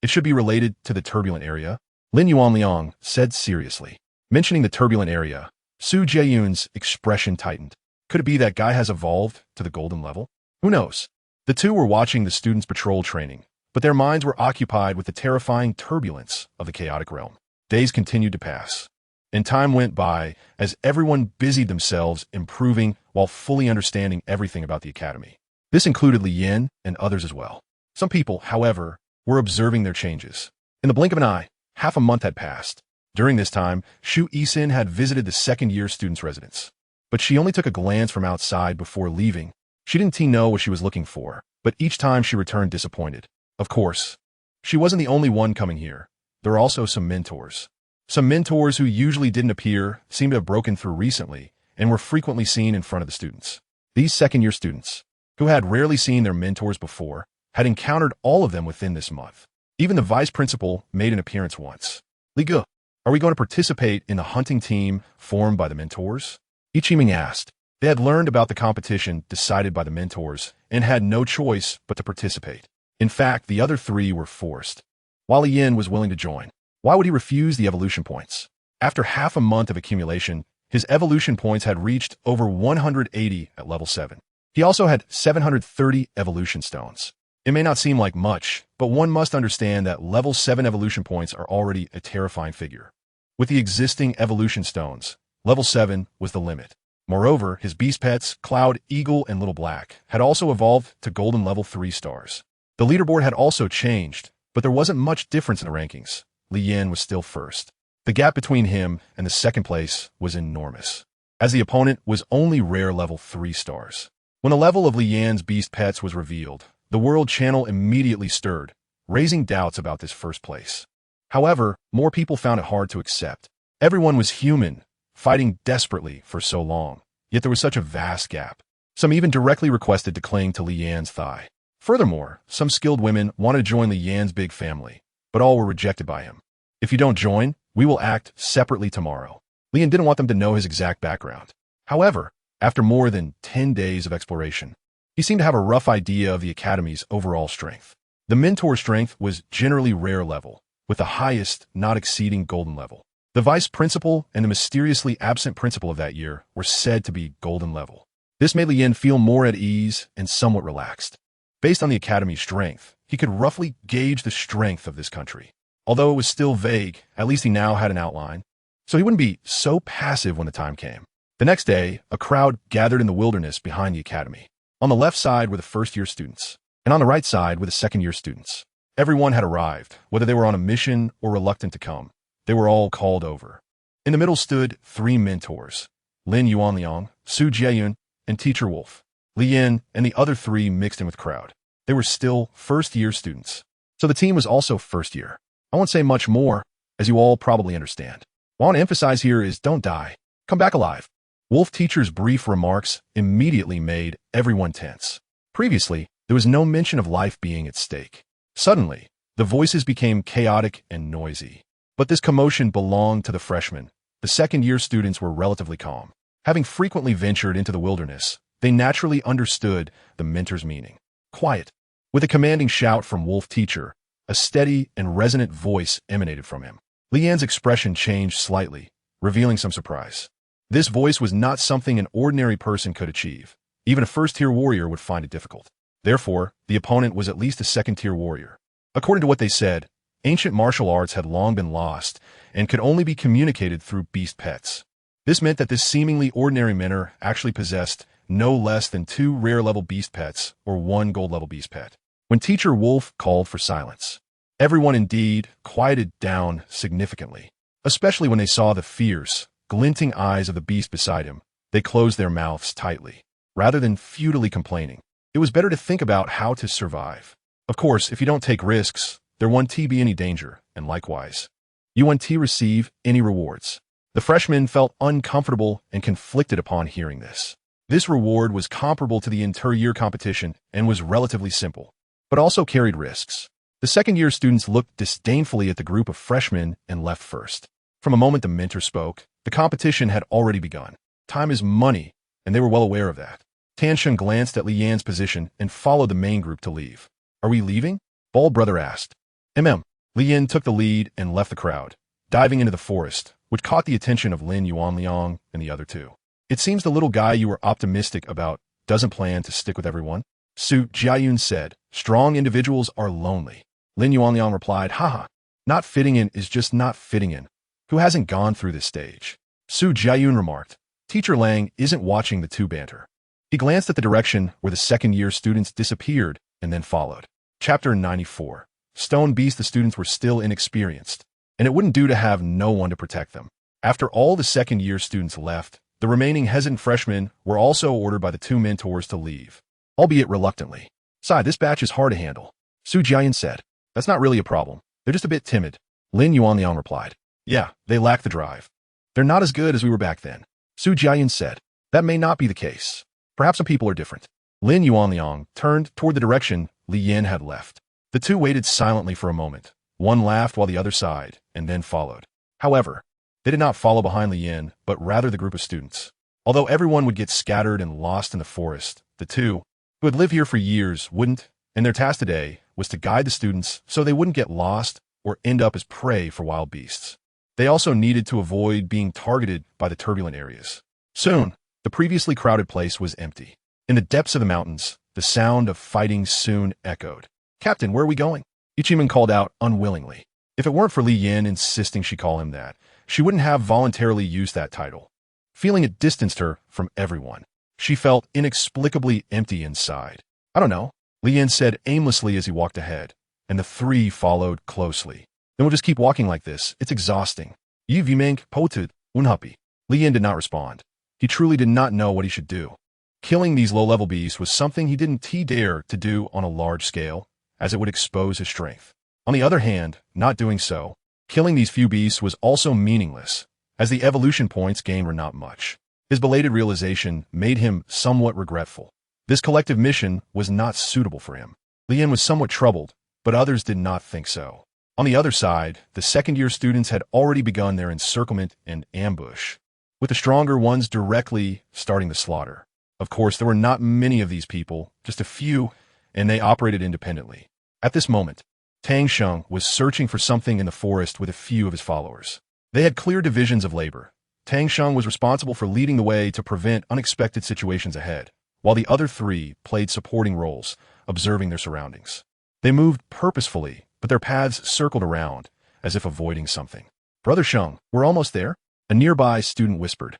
It should be related to the turbulent area. Lin Yuanliang said seriously. Mentioning the turbulent area, Su Jieyun's expression tightened. Could it be that guy has evolved to the golden level? Who knows? The two were watching the students' patrol training, but their minds were occupied with the terrifying turbulence of the chaotic realm. Days continued to pass, and time went by as everyone busied themselves improving while fully understanding everything about the academy. This included Li Yin and others as well. Some people, however, were observing their changes. In the blink of an eye, half a month had passed. During this time, Shu Yisin had visited the second-year student's residence. But she only took a glance from outside before leaving. She didn't know what she was looking for, but each time she returned disappointed. Of course, she wasn't the only one coming here. There were also some mentors. Some mentors who usually didn't appear seemed to have broken through recently and were frequently seen in front of the students. These second-year students, who had rarely seen their mentors before, had encountered all of them within this month. Even the vice principal made an appearance once. Li Ge, are we going to participate in the hunting team formed by the mentors? Ichiming asked. They had learned about the competition decided by the mentors and had no choice but to participate. In fact, the other three were forced. While Li Yin was willing to join, why would he refuse the evolution points? After half a month of accumulation, his evolution points had reached over 180 at level 7. He also had 730 evolution stones. It may not seem like much, but one must understand that level 7 evolution points are already a terrifying figure. With the existing evolution stones, level 7 was the limit. Moreover, his beast pets, Cloud, Eagle, and Little Black, had also evolved to golden level 3 stars. The leaderboard had also changed, but there wasn't much difference in the rankings. Li Yin was still first. The gap between him and the second place was enormous, as the opponent was only rare level 3 stars. When the level of Li Yan's beast pets was revealed, the world channel immediately stirred, raising doubts about this first place. However, more people found it hard to accept. Everyone was human, fighting desperately for so long, yet there was such a vast gap. Some even directly requested to cling to Li Yan's thigh. Furthermore, some skilled women wanted to join Li Yan's big family, but all were rejected by him. If you don't join, we will act separately tomorrow. Li Yan didn't want them to know his exact background. However, after more than 10 days of exploration, he seemed to have a rough idea of the academy's overall strength. The mentor strength was generally rare level, with the highest not exceeding golden level. The vice principal and the mysteriously absent principal of that year were said to be golden level. This made Li Yin feel more at ease and somewhat relaxed. Based on the academy's strength, he could roughly gauge the strength of this country. Although it was still vague, at least he now had an outline, so he wouldn't be so passive when the time came. The next day, a crowd gathered in the wilderness behind the academy. On the left side were the first-year students, and on the right side were the second-year students. Everyone had arrived, whether they were on a mission or reluctant to come. They were all called over. In the middle stood 3 mentors, Lin Yuanliang, Su Jieyun, and Teacher Wolf. Li Yin and the other 3 mixed in with the crowd. They were still first-year students, so the team was also first-year. I won't say much more, as you all probably understand. What I want to emphasize here is don't die. Come back alive. Wolf Teacher's brief remarks immediately made everyone tense. Previously, there was no mention of life being at stake. Suddenly, the voices became chaotic and noisy. But this commotion belonged to the freshmen. The second-year students were relatively calm. Having frequently ventured into the wilderness, they naturally understood the mentor's meaning. Quiet. With a commanding shout from Wolf Teacher, a steady and resonant voice emanated from him. Li Yan's expression changed slightly, revealing some surprise. This voice was not something an ordinary person could achieve. Even a first-tier warrior would find it difficult. Therefore, the opponent was at least a second-tier warrior. According to what they said, ancient martial arts had long been lost and could only be communicated through beast pets. This meant that this seemingly ordinary mentor actually possessed no less than 2 rare-level beast pets or 1 gold-level beast pet. When Teacher Wolf called for silence, everyone indeed quieted down significantly, especially when they saw the fierce, glinting eyes of the beast beside him. They closed their mouths tightly. Rather than futilely complaining, it was better to think about how to survive. Of course, if you don't take risks, there won't be any danger, and likewise, you won't receive any rewards. The freshmen felt uncomfortable and conflicted upon hearing this. This reward was comparable to the inter-year competition and was relatively simple, but also carried risks. The second-year students looked disdainfully at the group of freshmen and left first. From the moment the mentor spoke, the competition had already begun. Time is money, and they were well aware of that. Tanshan glanced at Li Yan's position and followed the main group to leave. Are we leaving? Bald Brother asked. Li Yan took the lead and left the crowd, diving into the forest, which caught the attention of Lin Yuanliang and the other two. It seems the little guy you were optimistic about doesn't plan to stick with everyone. Su Jiayun said, strong individuals are lonely. Lin Yuanliang replied, haha, not fitting in is just not fitting in. Who hasn't gone through this stage? Su Jiayun remarked. Teacher Lang isn't watching the two banter. He glanced at the direction where the second-year students disappeared and then followed. Chapter 94. Stone Beast. The students were still inexperienced, and it wouldn't do to have no one to protect them. After all the second-year students left, the remaining hesitant freshmen were also ordered by the two mentors to leave, albeit reluctantly. Sai, this batch is hard to handle. Su Jiayan said. That's not really a problem. They're just a bit timid. Lin Yuanliang replied. Yeah, they lack the drive. They're not as good as we were back then. Su Jiayan said. That may not be the case. Perhaps some people are different. Lin Yuanliang turned toward the direction Li Yin had left. The two waited silently for a moment. One laughed while the other sighed, and then followed. However, they did not follow behind Li Yin, but rather the group of students. Although everyone would get scattered and lost in the forest, the two, who had lived here for years, wouldn't, and their task today was to guide the students so they wouldn't get lost or end up as prey for wild beasts. They also needed to avoid being targeted by the turbulent areas. Soon, the previously crowded place was empty. In the depths of the mountains, the sound of fighting soon echoed. Captain, where are we going? Ichiman called out unwillingly. If it weren't for Li Yin insisting she call him that, she wouldn't have voluntarily used that title. Feeling it distanced her from everyone. She felt inexplicably empty inside. I don't know, Li Yin said aimlessly as he walked ahead, and the three followed closely. Then we'll just keep walking like this. It's exhausting. Yi Vimeng potud unhappy. Li Yin did not respond. He truly did not know what he should do. Killing these low-level beasts was something he didn't dare to do on a large scale, as it would expose his strength. On the other hand, not doing so, killing these few beasts was also meaningless, as the evolution points gained were not much. His belated realization made him somewhat regretful. This collective mission was not suitable for him. Li Yin was somewhat troubled, but others did not think so. On the other side, the second-year students had already begun their encirclement and ambush, with the stronger ones directly starting the slaughter. Of course, there were not many of these people, just a few, and they operated independently. At this moment, Tang Sheng was searching for something in the forest with a few of his followers. They had clear divisions of labor. Tang Sheng was responsible for leading the way to prevent unexpected situations ahead, while the other three played supporting roles, observing their surroundings. They moved purposefully, but their paths circled around, as if avoiding something. Brother Sheng, we're almost there, a nearby student whispered.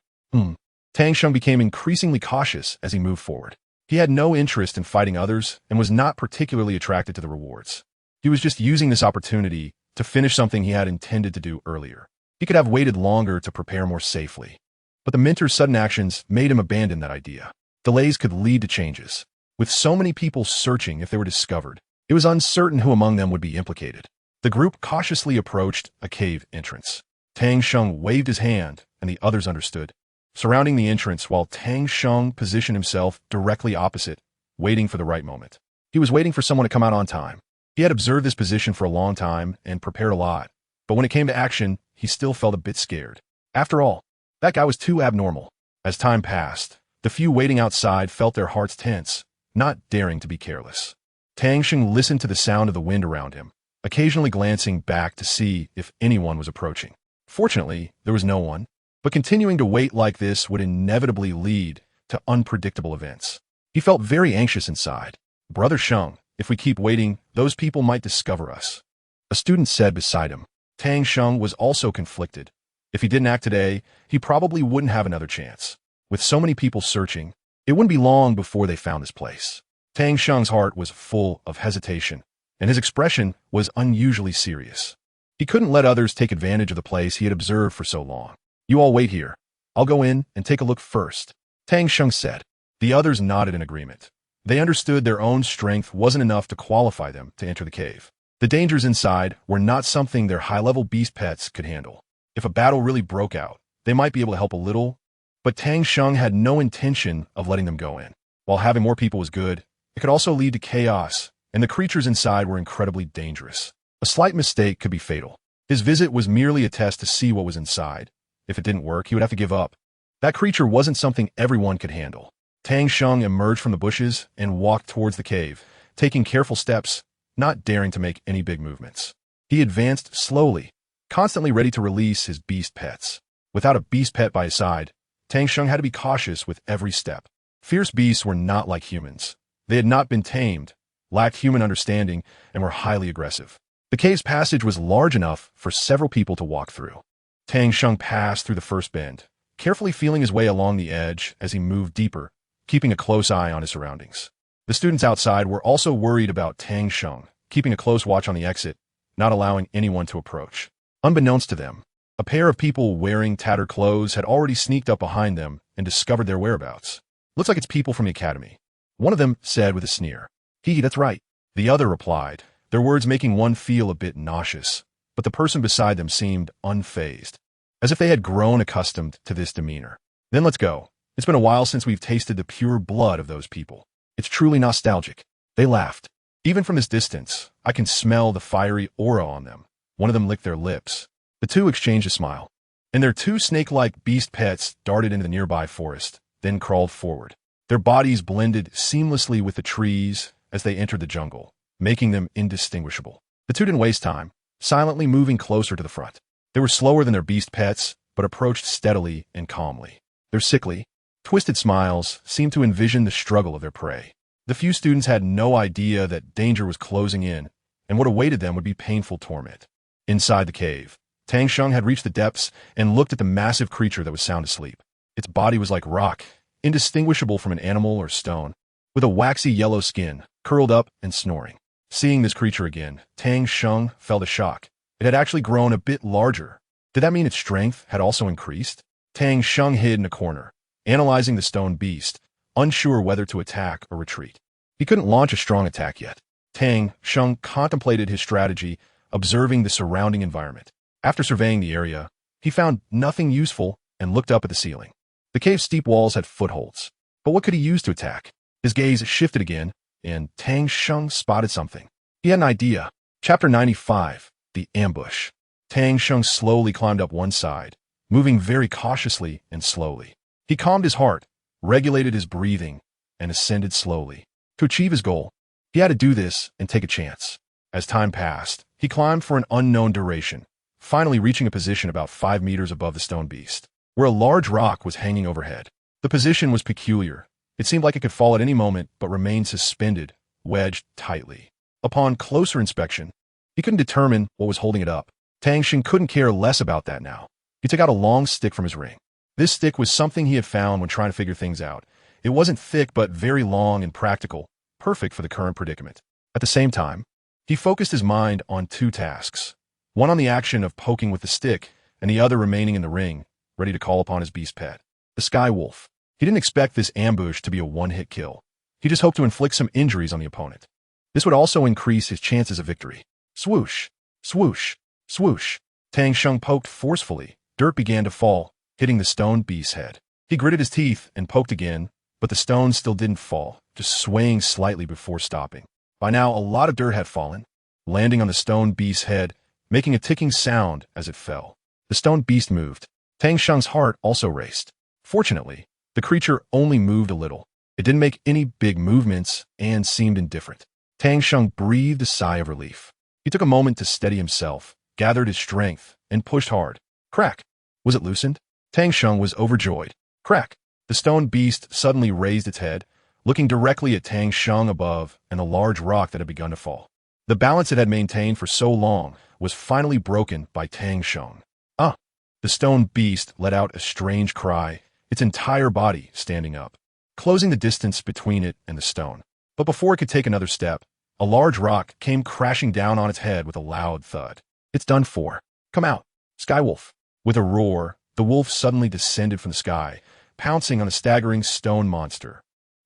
Tang Sheng became increasingly cautious as he moved forward. He had no interest in fighting others and was not particularly attracted to the rewards. He was just using this opportunity to finish something he had intended to do earlier. He could have waited longer to prepare more safely. But the mentor's sudden actions made him abandon that idea. Delays could lead to changes. With so many people searching if they were discovered, it was uncertain who among them would be implicated. The group cautiously approached a cave entrance. Tang Sheng waved his hand, and the others understood. Surrounding the entrance while Tang Sheng positioned himself directly opposite, waiting for the right moment. He was waiting for someone to come out on time. He had observed this position for a long time and prepared a lot, but when it came to action, he still felt a bit scared. After all, that guy was too abnormal. As time passed, the few waiting outside felt their hearts tense, not daring to be careless. Tang Sheng listened to the sound of the wind around him, occasionally glancing back to see if anyone was approaching. Fortunately, there was no one, but continuing to wait like this would inevitably lead to unpredictable events. He felt very anxious inside. Brother Sheng, if we keep waiting, those people might discover us. A student said beside him. Tang Sheng was also conflicted. If he didn't act today, he probably wouldn't have another chance. With so many people searching, it wouldn't be long before they found this place. Tang Sheng's heart was full of hesitation, and his expression was unusually serious. He couldn't let others take advantage of the place he had observed for so long. You all wait here. I'll go in and take a look first, Tang Sheng said. The others nodded in agreement. They understood their own strength wasn't enough to qualify them to enter the cave. The dangers inside were not something their high-level beast pets could handle. If a battle really broke out, they might be able to help a little, but Tang Sheng had no intention of letting them go in. While having more people was good, it could also lead to chaos, and the creatures inside were incredibly dangerous. A slight mistake could be fatal. His visit was merely a test to see what was inside. If it didn't work, he would have to give up. That creature wasn't something everyone could handle. Tang Sheng emerged from the bushes and walked towards the cave, taking careful steps, not daring to make any big movements. He advanced slowly, constantly ready to release his beast pets. Without a beast pet by his side, Tang Sheng had to be cautious with every step. Fierce beasts were not like humans. They had not been tamed, lacked human understanding, and were highly aggressive. The cave's passage was large enough for several people to walk through. Tang Sheng passed through the first bend, carefully feeling his way along the edge as he moved deeper, keeping a close eye on his surroundings. The students outside were also worried about Tang Sheng, keeping a close watch on the exit, not allowing anyone to approach. Unbeknownst to them, a pair of people wearing tattered clothes had already sneaked up behind them and discovered their whereabouts. "Looks like it's people from the academy," one of them said with a sneer. That's right," the other replied, their words making one feel a bit nauseous, but the person beside them seemed unfazed, as if they had grown accustomed to this demeanor. "Then let's go. It's been a while since we've tasted the pure blood of those people. It's truly nostalgic." They laughed. "Even from this distance, I can smell the fiery aura on them." One of them licked their lips. The two exchanged a smile, and their two snake-like beast pets darted into the nearby forest, then crawled forward. Their bodies blended seamlessly with the trees as they entered the jungle, making them indistinguishable. The two didn't waste time, silently moving closer to the front. They were slower than their beast pets, but approached steadily and calmly. Their sickly, twisted smiles seemed to envision the struggle of their prey. The few students had no idea that danger was closing in, and what awaited them would be painful torment. Inside the cave, Tang Sheng had reached the depths and looked at the massive creature that was sound asleep. Its body was like rock, indistinguishable from an animal or stone, with a waxy yellow skin, curled up and snoring. Seeing this creature again, Tang Sheng felt a shock. It had actually grown a bit larger. Did that mean its strength had also increased? Tang Sheng hid in a corner, analyzing the stone beast, unsure whether to attack or retreat. He couldn't launch a strong attack yet. Tang Sheng contemplated his strategy, observing the surrounding environment. After surveying the area, he found nothing useful and looked up at the ceiling. The cave's steep walls had footholds, but what could he use to attack? His gaze shifted again, and Tang Sheng spotted something. He had an idea. Chapter 95, The Ambush. Tang Sheng slowly climbed up one side, moving very cautiously and slowly. He calmed his heart, regulated his breathing, and ascended slowly. To achieve his goal, he had to do this and take a chance. As time passed, he climbed for an unknown duration, finally reaching a position about 5 meters above the stone beast, where a large rock was hanging overhead. The position was peculiar. It seemed like it could fall at any moment, but remained suspended, wedged tightly. Upon closer inspection, he couldn't determine what was holding it up. Tang Sheng couldn't care less about that now. He took out a long stick from his ring. This stick was something he had found when trying to figure things out. It wasn't thick, but very long and practical, perfect for the current predicament. At the same time, he focused his mind on 2 tasks, one on the action of poking with the stick, and the other remaining in the ring, ready to call upon his beast pet, the Sky Wolf. He didn't expect this ambush to be a one-hit kill. He just hoped to inflict some injuries on the opponent. This would also increase his chances of victory. Swoosh, swoosh, swoosh. Tang Sheng poked forcefully. Dirt began to fall, hitting the stone beast's head. He gritted his teeth and poked again, but the stone still didn't fall, just swaying slightly before stopping. By now, a lot of dirt had fallen, landing on the stone beast's head, making a ticking sound as it fell. The stone beast moved. Tang Sheng's heart also raced. Fortunately, the creature only moved a little. It didn't make any big movements and seemed indifferent. Tang Sheng breathed a sigh of relief. He took a moment to steady himself, gathered his strength, and pushed hard. Crack! Was it loosened? Tang Sheng was overjoyed. Crack! The stone beast suddenly raised its head, looking directly at Tang Sheng above and the large rock that had begun to fall. The balance it had maintained for so long was finally broken by Tang Sheng. Ah! The stone beast let out a strange cry, its entire body standing up, closing the distance between it and the stone. But before it could take another step, a large rock came crashing down on its head with a loud thud. It's done for. Come out, Sky Wolf. With a roar, the wolf suddenly descended from the sky, pouncing on the staggering stone monster.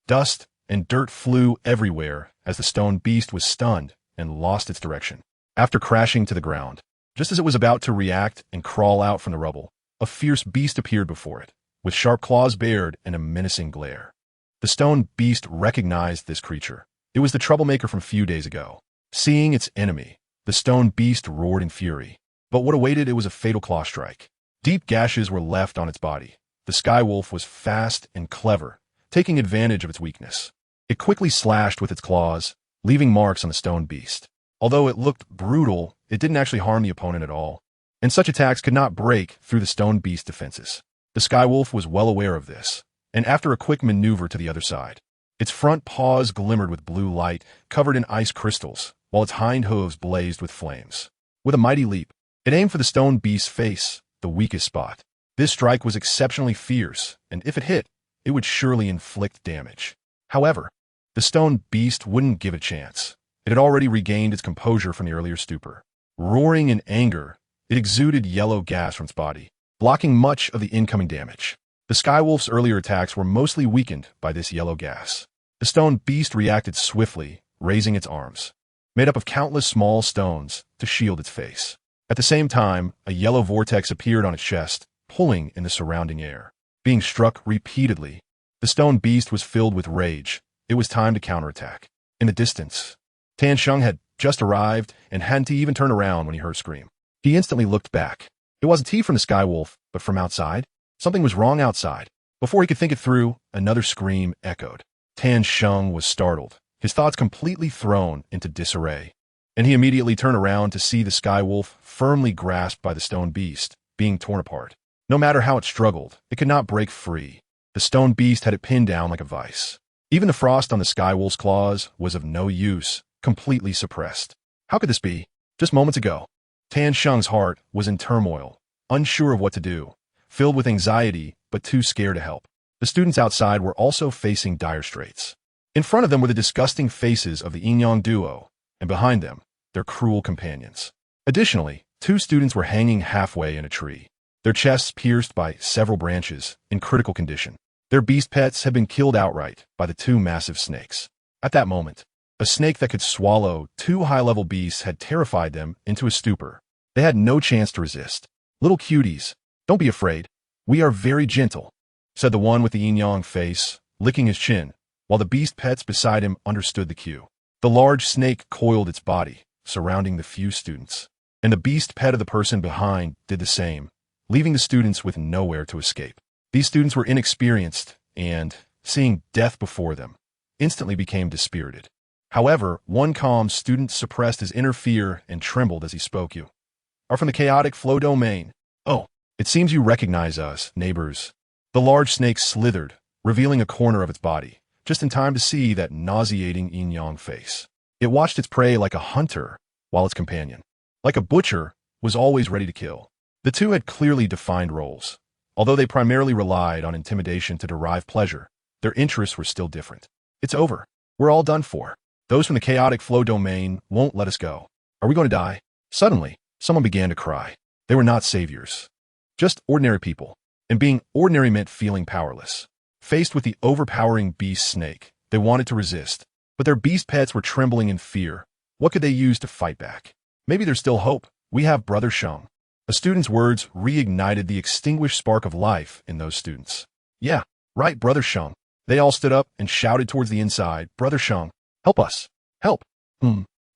Dust and dirt flew everywhere as the stone beast was stunned and lost its direction. After crashing to the ground, just as it was about to react and crawl out from the rubble, a fierce beast appeared before it, with sharp claws bared and a menacing glare. The stone beast recognized this creature. It was the troublemaker from a few days ago. Seeing its enemy, the stone beast roared in fury. But what awaited it was a fatal claw strike. Deep gashes were left on its body. The Sky Wolf was fast and clever, taking advantage of its weakness. It quickly slashed with its claws, leaving marks on the stone beast. Although it looked brutal, it didn't actually harm the opponent at all. and such attacks could not break through the stone beast defenses. The Skywolf was well aware of this, and after a quick maneuver to the other side, its front paws glimmered with blue light covered in ice crystals, while its hind hooves blazed with flames. With a mighty leap, it aimed for the stone beast's face, the weakest spot. This strike was exceptionally fierce, and if it hit, it would surely inflict damage. However, the stone beast wouldn't give it a chance. It had already regained its composure from the earlier stupor. Roaring in anger, it exuded yellow gas from its body, blocking much of the incoming damage. The Skywolf's earlier attacks were mostly weakened by this yellow gas. The stone beast reacted swiftly, raising its arms, made up of countless small stones, to shield its face. At the same time, a yellow vortex appeared on its chest, pulling in the surrounding air. Being struck repeatedly, the stone beast was filled with rage. It was time to counterattack. In the distance, Tan Sheng had just arrived and hadn't to even turn around when he heard a scream. He instantly looked back. It wasn't he from the Skywolf, but from outside. Something was wrong outside. Before he could think it through, another scream echoed. Tan Sheng was startled, his thoughts completely thrown into disarray, and he immediately turned around to see the Skywolf firmly grasped by the stone beast, being torn apart. No matter how it struggled, it could not break free. The stone beast had it pinned down like a vice. Even the frost on the Skywolf's claws was of no use, completely suppressed. How could this be? Just moments ago, Tan Sheng's heart was in turmoil, unsure of what to do, filled with anxiety but too scared to help. The students outside were also facing dire straits. In front of them were the disgusting faces of the Yin-Yang duo, and behind them, their cruel companions. Additionally, 2 students were hanging halfway in a tree, their chests pierced by several branches, in critical condition. Their beast pets had been killed outright by the 2 massive snakes. At that moment, a snake that could swallow 2 high-level beasts had terrified them into a stupor. They had no chance to resist. "Little cuties, don't be afraid. We are very gentle," said the one with the yin-yang face, licking his chin, while the beast pets beside him understood the cue. The large snake coiled its body, surrounding the few students, and the beast pet of the person behind did the same, leaving the students with nowhere to escape. These students were inexperienced and, seeing death before them, instantly became dispirited. However, one calm student suppressed his inner fear and trembled as he spoke. "You are from the chaotic flow domain. Oh, it seems you recognize us, neighbors." The large snake slithered, revealing a corner of its body, just in time to see that nauseating yin-yang face. It watched its prey like a hunter, while its companion, like a butcher, was always ready to kill. The 2 had clearly defined roles. Although they primarily relied on intimidation to derive pleasure, their interests were still different. "It's over. We're all done for. Those from the chaotic flow domain won't let us go. Are we going to die?" Suddenly, someone began to cry. They were not saviors, just ordinary people, and being ordinary meant feeling powerless. Faced with the overpowering beast snake, they wanted to resist, but their beast pets were trembling in fear. What could they use to fight back? "Maybe there's still hope. We have Brother Sheng." A student's words reignited the extinguished spark of life in those students. "Yeah, right, Brother Sheng." They all stood up and shouted towards the inside, "Brother Sheng, help us. Help."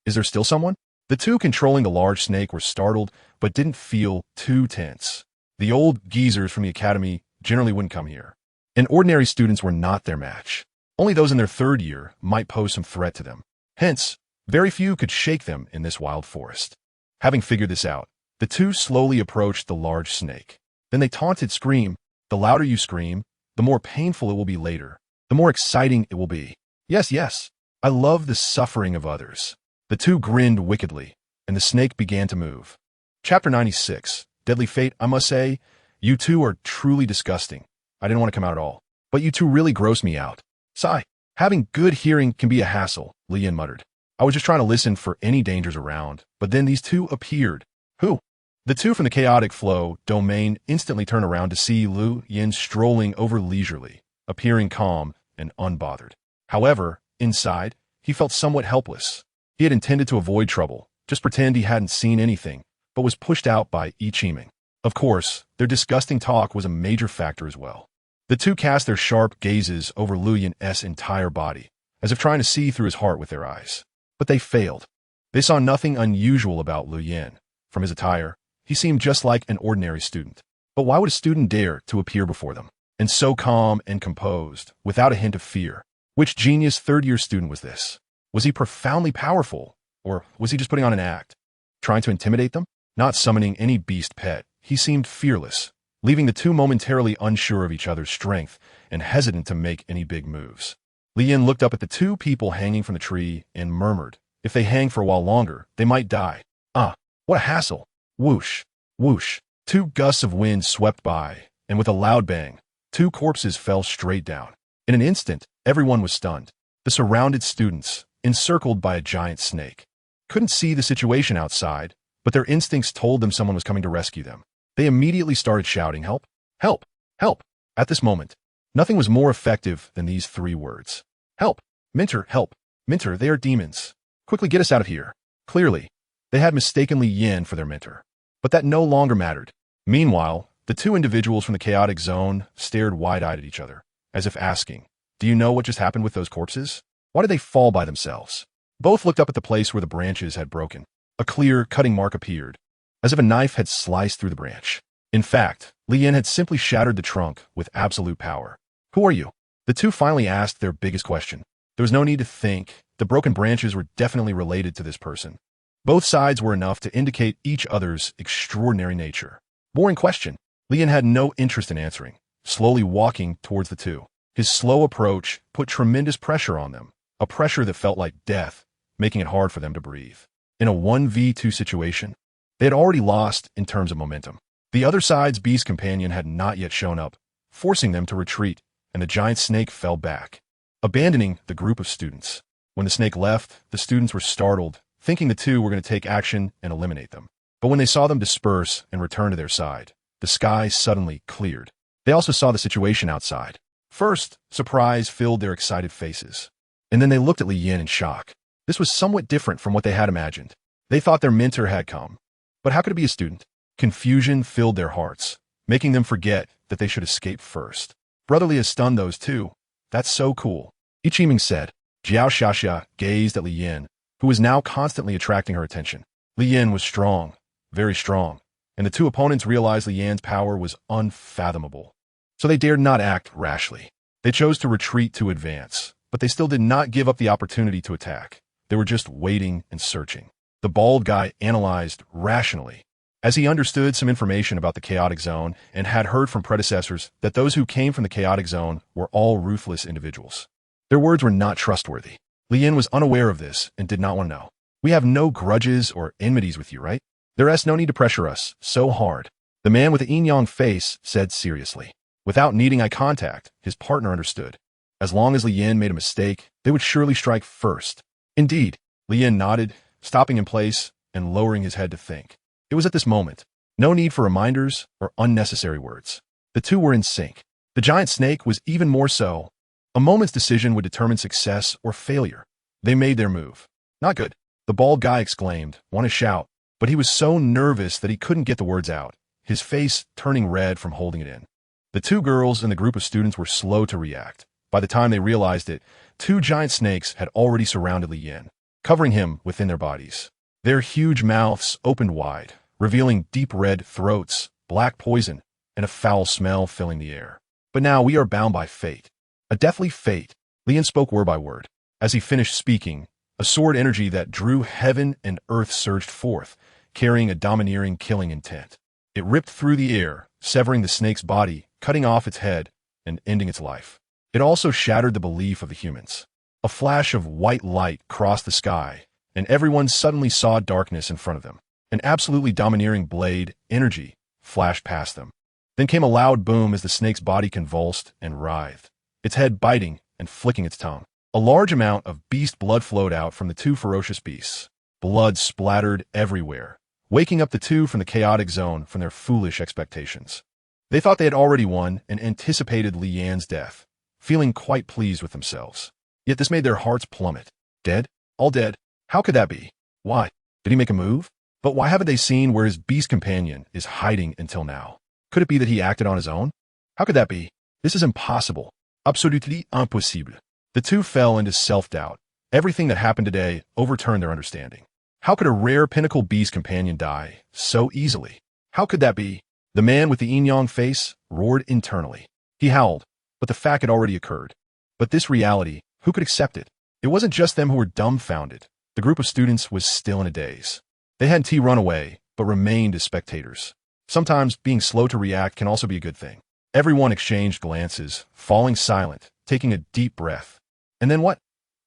Is there still someone? The 2 controlling the large snake were startled, but didn't feel too tense. The old geezers from the academy generally wouldn't come here, and ordinary students were not their match. Only those in their 3rd year might pose some threat to them. Hence, very few could shake them in this wild forest. Having figured this out, the 2 slowly approached the large snake. Then they taunted, "Scream. The louder you scream, the more painful it will be later. The more exciting it will be. Yes, yes. I love the suffering of others." The 2 grinned wickedly, and the snake began to move. Chapter 96. Deadly Fate. "I must say, you 2 are truly disgusting. I didn't want to come out at all, but you 2 really gross me out." "Sigh. Having good hearing can be a hassle," Lian muttered. "I was just trying to listen for any dangers around, but then these 2 appeared." "Who?" The 2 from the chaotic flow domain instantly turned around to see Lu Yin strolling over leisurely, appearing calm and unbothered. However, inside, he felt somewhat helpless. He had intended to avoid trouble, just pretend he hadn't seen anything, but was pushed out by I Chiming. Of course, their disgusting talk was a major factor as well. The 2 cast their sharp gazes over Lu Yin's entire body, as if trying to see through his heart with their eyes. But they failed. They saw nothing unusual about Lu Yin. From his attire, he seemed just like an ordinary student. But why would a student dare to appear before them? And so calm and composed, without a hint of fear. Which genius 3rd-year student was this? Was he profoundly powerful, or was he just putting on an act, trying to intimidate them? Not summoning any beast pet, he seemed fearless, leaving the two momentarily unsure of each other's strength and hesitant to make any big moves. Li Yin looked up at the two people hanging from the tree and murmured, if they hang for a while longer, they might die. Ah, what a hassle. Whoosh, whoosh. Two gusts of wind swept by, and with a loud bang, two corpses fell straight down. In an instant, everyone was stunned. The surrounded students, encircled by a giant snake, couldn't see the situation outside, but their instincts told them someone was coming to rescue them. They immediately started shouting, help, help, help. At this moment, nothing was more effective than these three words. Help, Minter, help, Minter, they are demons. Quickly get us out of here. Clearly, they had mistakenly Yin for their mentor. But that no longer mattered. Meanwhile, the two individuals from the chaotic zone stared wide-eyed at each other, as if asking, do you know what just happened with those corpses? Why did they fall by themselves? Both looked up at the place where the branches had broken. A clear, cutting mark appeared, as if a knife had sliced through the branch. In fact, Li Yin had simply shattered the trunk with absolute power. Who are you? The two finally asked their biggest question. There was no need to think. The broken branches were definitely related to this person. Both sides were enough to indicate each other's extraordinary nature. Boring question. Li Yin had no interest in answering, slowly walking towards the two. His slow approach put tremendous pressure on them, a pressure that felt like death, making it hard for them to breathe. In a 1v2 situation, they had already lost in terms of momentum. The other side's beast companion had not yet shown up, forcing them to retreat, and the giant snake fell back, abandoning the group of students. When the snake left, the students were startled, thinking the two were going to take action and eliminate them. But when they saw them disperse and return to their side, the sky suddenly cleared. They also saw the situation outside. First, surprise filled their excited faces, and then they looked at Li Yin in shock. This was somewhat different from what they had imagined. They thought their mentor had come. But how could it be a student? Confusion filled their hearts, making them forget that they should escape first. Brotherly has stunned those two. That's so cool. Ichiming said. Jiao Xiaxia gazed at Li Yin, who was now constantly attracting her attention. Li Yin was strong, very strong, and the two opponents realized Li Yin's power was unfathomable. So they dared not act rashly. They chose to retreat to advance, but they still did not give up the opportunity to attack. They were just waiting and searching. The bald guy analyzed rationally, as he understood some information about the chaotic zone and had heard from predecessors that those who came from the chaotic zone were all ruthless individuals. Their words were not trustworthy. Li Yin was unaware of this and did not want to know. We have no grudges or enmities with you, right? There's no need to pressure us so hard. The man with the yin-yang face said seriously. Without needing eye contact, his partner understood. As long as Li Yin made a mistake, they would surely strike first. Indeed, Li Yin nodded, stopping in place and lowering his head to think. It was at this moment. No need for reminders or unnecessary words. The two were in sync. The giant snake was even more so. A moment's decision would determine success or failure. They made their move. Not good. The bald guy exclaimed, want to shout, but he was so nervous that he couldn't get the words out, his face turning red from holding it in. The two girls and the group of students were slow to react. By the time they realized it, two giant snakes had already surrounded Li Yin, covering him within their bodies. Their huge mouths opened wide, revealing deep red throats, black poison, and a foul smell filling the air. But now we are bound by fate. A deathly fate. Li Yin spoke word by word. As he finished speaking, a sword energy that drew heaven and earth surged forth, carrying a domineering, killing intent. It ripped through the air, severing the snake's body, cutting off its head, and ending its life. It also shattered the belief of the humans. A flash of white light crossed the sky, and everyone suddenly saw darkness in front of them. An absolutely domineering blade, energy, flashed past them. Then came a loud boom as the snake's body convulsed and writhed, its head biting and flicking its tongue. A large amount of beast blood flowed out from the two ferocious beasts. Blood splattered everywhere, waking up the two from the chaotic zone from their foolish expectations. They thought they had already won and anticipated Li Yin's death, feeling quite pleased with themselves. Yet this made their hearts plummet. Dead? All dead? How could that be? Why? Did he make a move? But why haven't they seen where his beast companion is hiding until now? Could it be that he acted on his own? How could that be? This is impossible. Absolutely impossible. The two fell into self-doubt. Everything that happened today overturned their understanding. How could a rare pinnacle beast companion die so easily? How could that be? The man with the yin-yang face roared internally. He howled, but the fact had already occurred. But this reality, who could accept it? It wasn't just them who were dumbfounded. The group of students was still in a daze. They hadn't run away, but remained as spectators. Sometimes being slow to react can also be a good thing. Everyone exchanged glances, falling silent, taking a deep breath. And then what?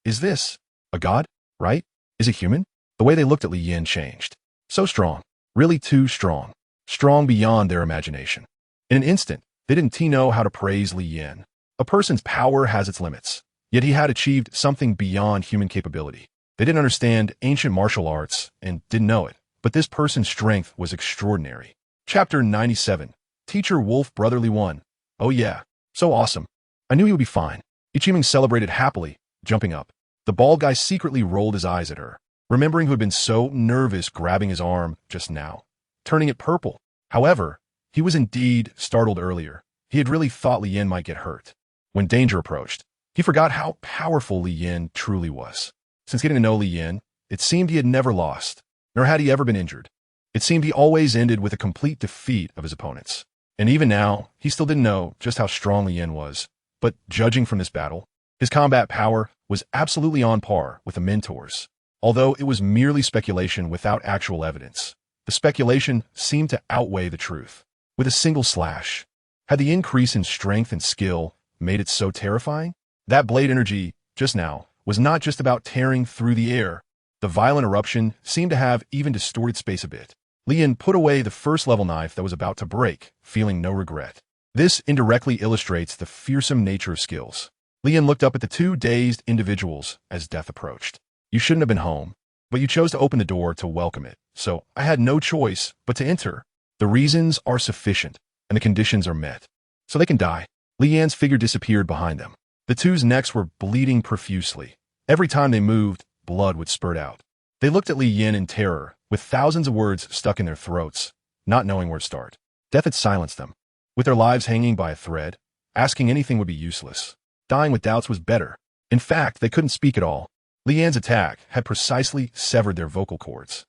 Is this a god, right? Is it human? The way they looked at Li Yin changed. So strong. Really too strong. Strong beyond their imagination. In an instant, they didn't know how to praise Li Yin. A person's power has its limits, yet he had achieved something beyond human capability. They didn't understand ancient martial arts and didn't know it, but this person's strength was extraordinary. Chapter 97. Teacher Wolf Brotherly 1. Oh yeah, so awesome. I knew he would be fine. Ichiming celebrated happily, jumping up. The bald guy secretly rolled his eyes at her, remembering who had been so nervous grabbing his arm just now, turning it purple. However, he was indeed startled earlier. He had really thought Li Yin might get hurt. When danger approached, he forgot how powerful Li Yin truly was. Since getting to know Li Yin, it seemed he had never lost, nor had he ever been injured. It seemed he always ended with a complete defeat of his opponents. And even now, he still didn't know just how strong Li Yin was. But judging from this battle, his combat power was absolutely on par with the mentor's. Although it was merely speculation without actual evidence, the speculation seemed to outweigh the truth. With a single slash, had the increase in strength and skill made it so terrifying? That blade energy, just now, was not just about tearing through the air. The violent eruption seemed to have even distorted space a bit. Li Yin put away the first-level knife that was about to break, feeling no regret. This indirectly illustrates the fearsome nature of skills. Li Yin looked up at the two dazed individuals as death approached. You shouldn't have been home, but you chose to open the door to welcome it, so I had no choice but to enter. The reasons are sufficient, and the conditions are met. So they can die. Li Yan's figure disappeared behind them. The two's necks were bleeding profusely. Every time they moved, blood would spurt out. They looked at Li Yin in terror, with thousands of words stuck in their throats, not knowing where to start. Death had silenced them. With their lives hanging by a thread, asking anything would be useless. Dying with doubts was better. In fact, they couldn't speak at all. Li Yan's attack had precisely severed their vocal cords.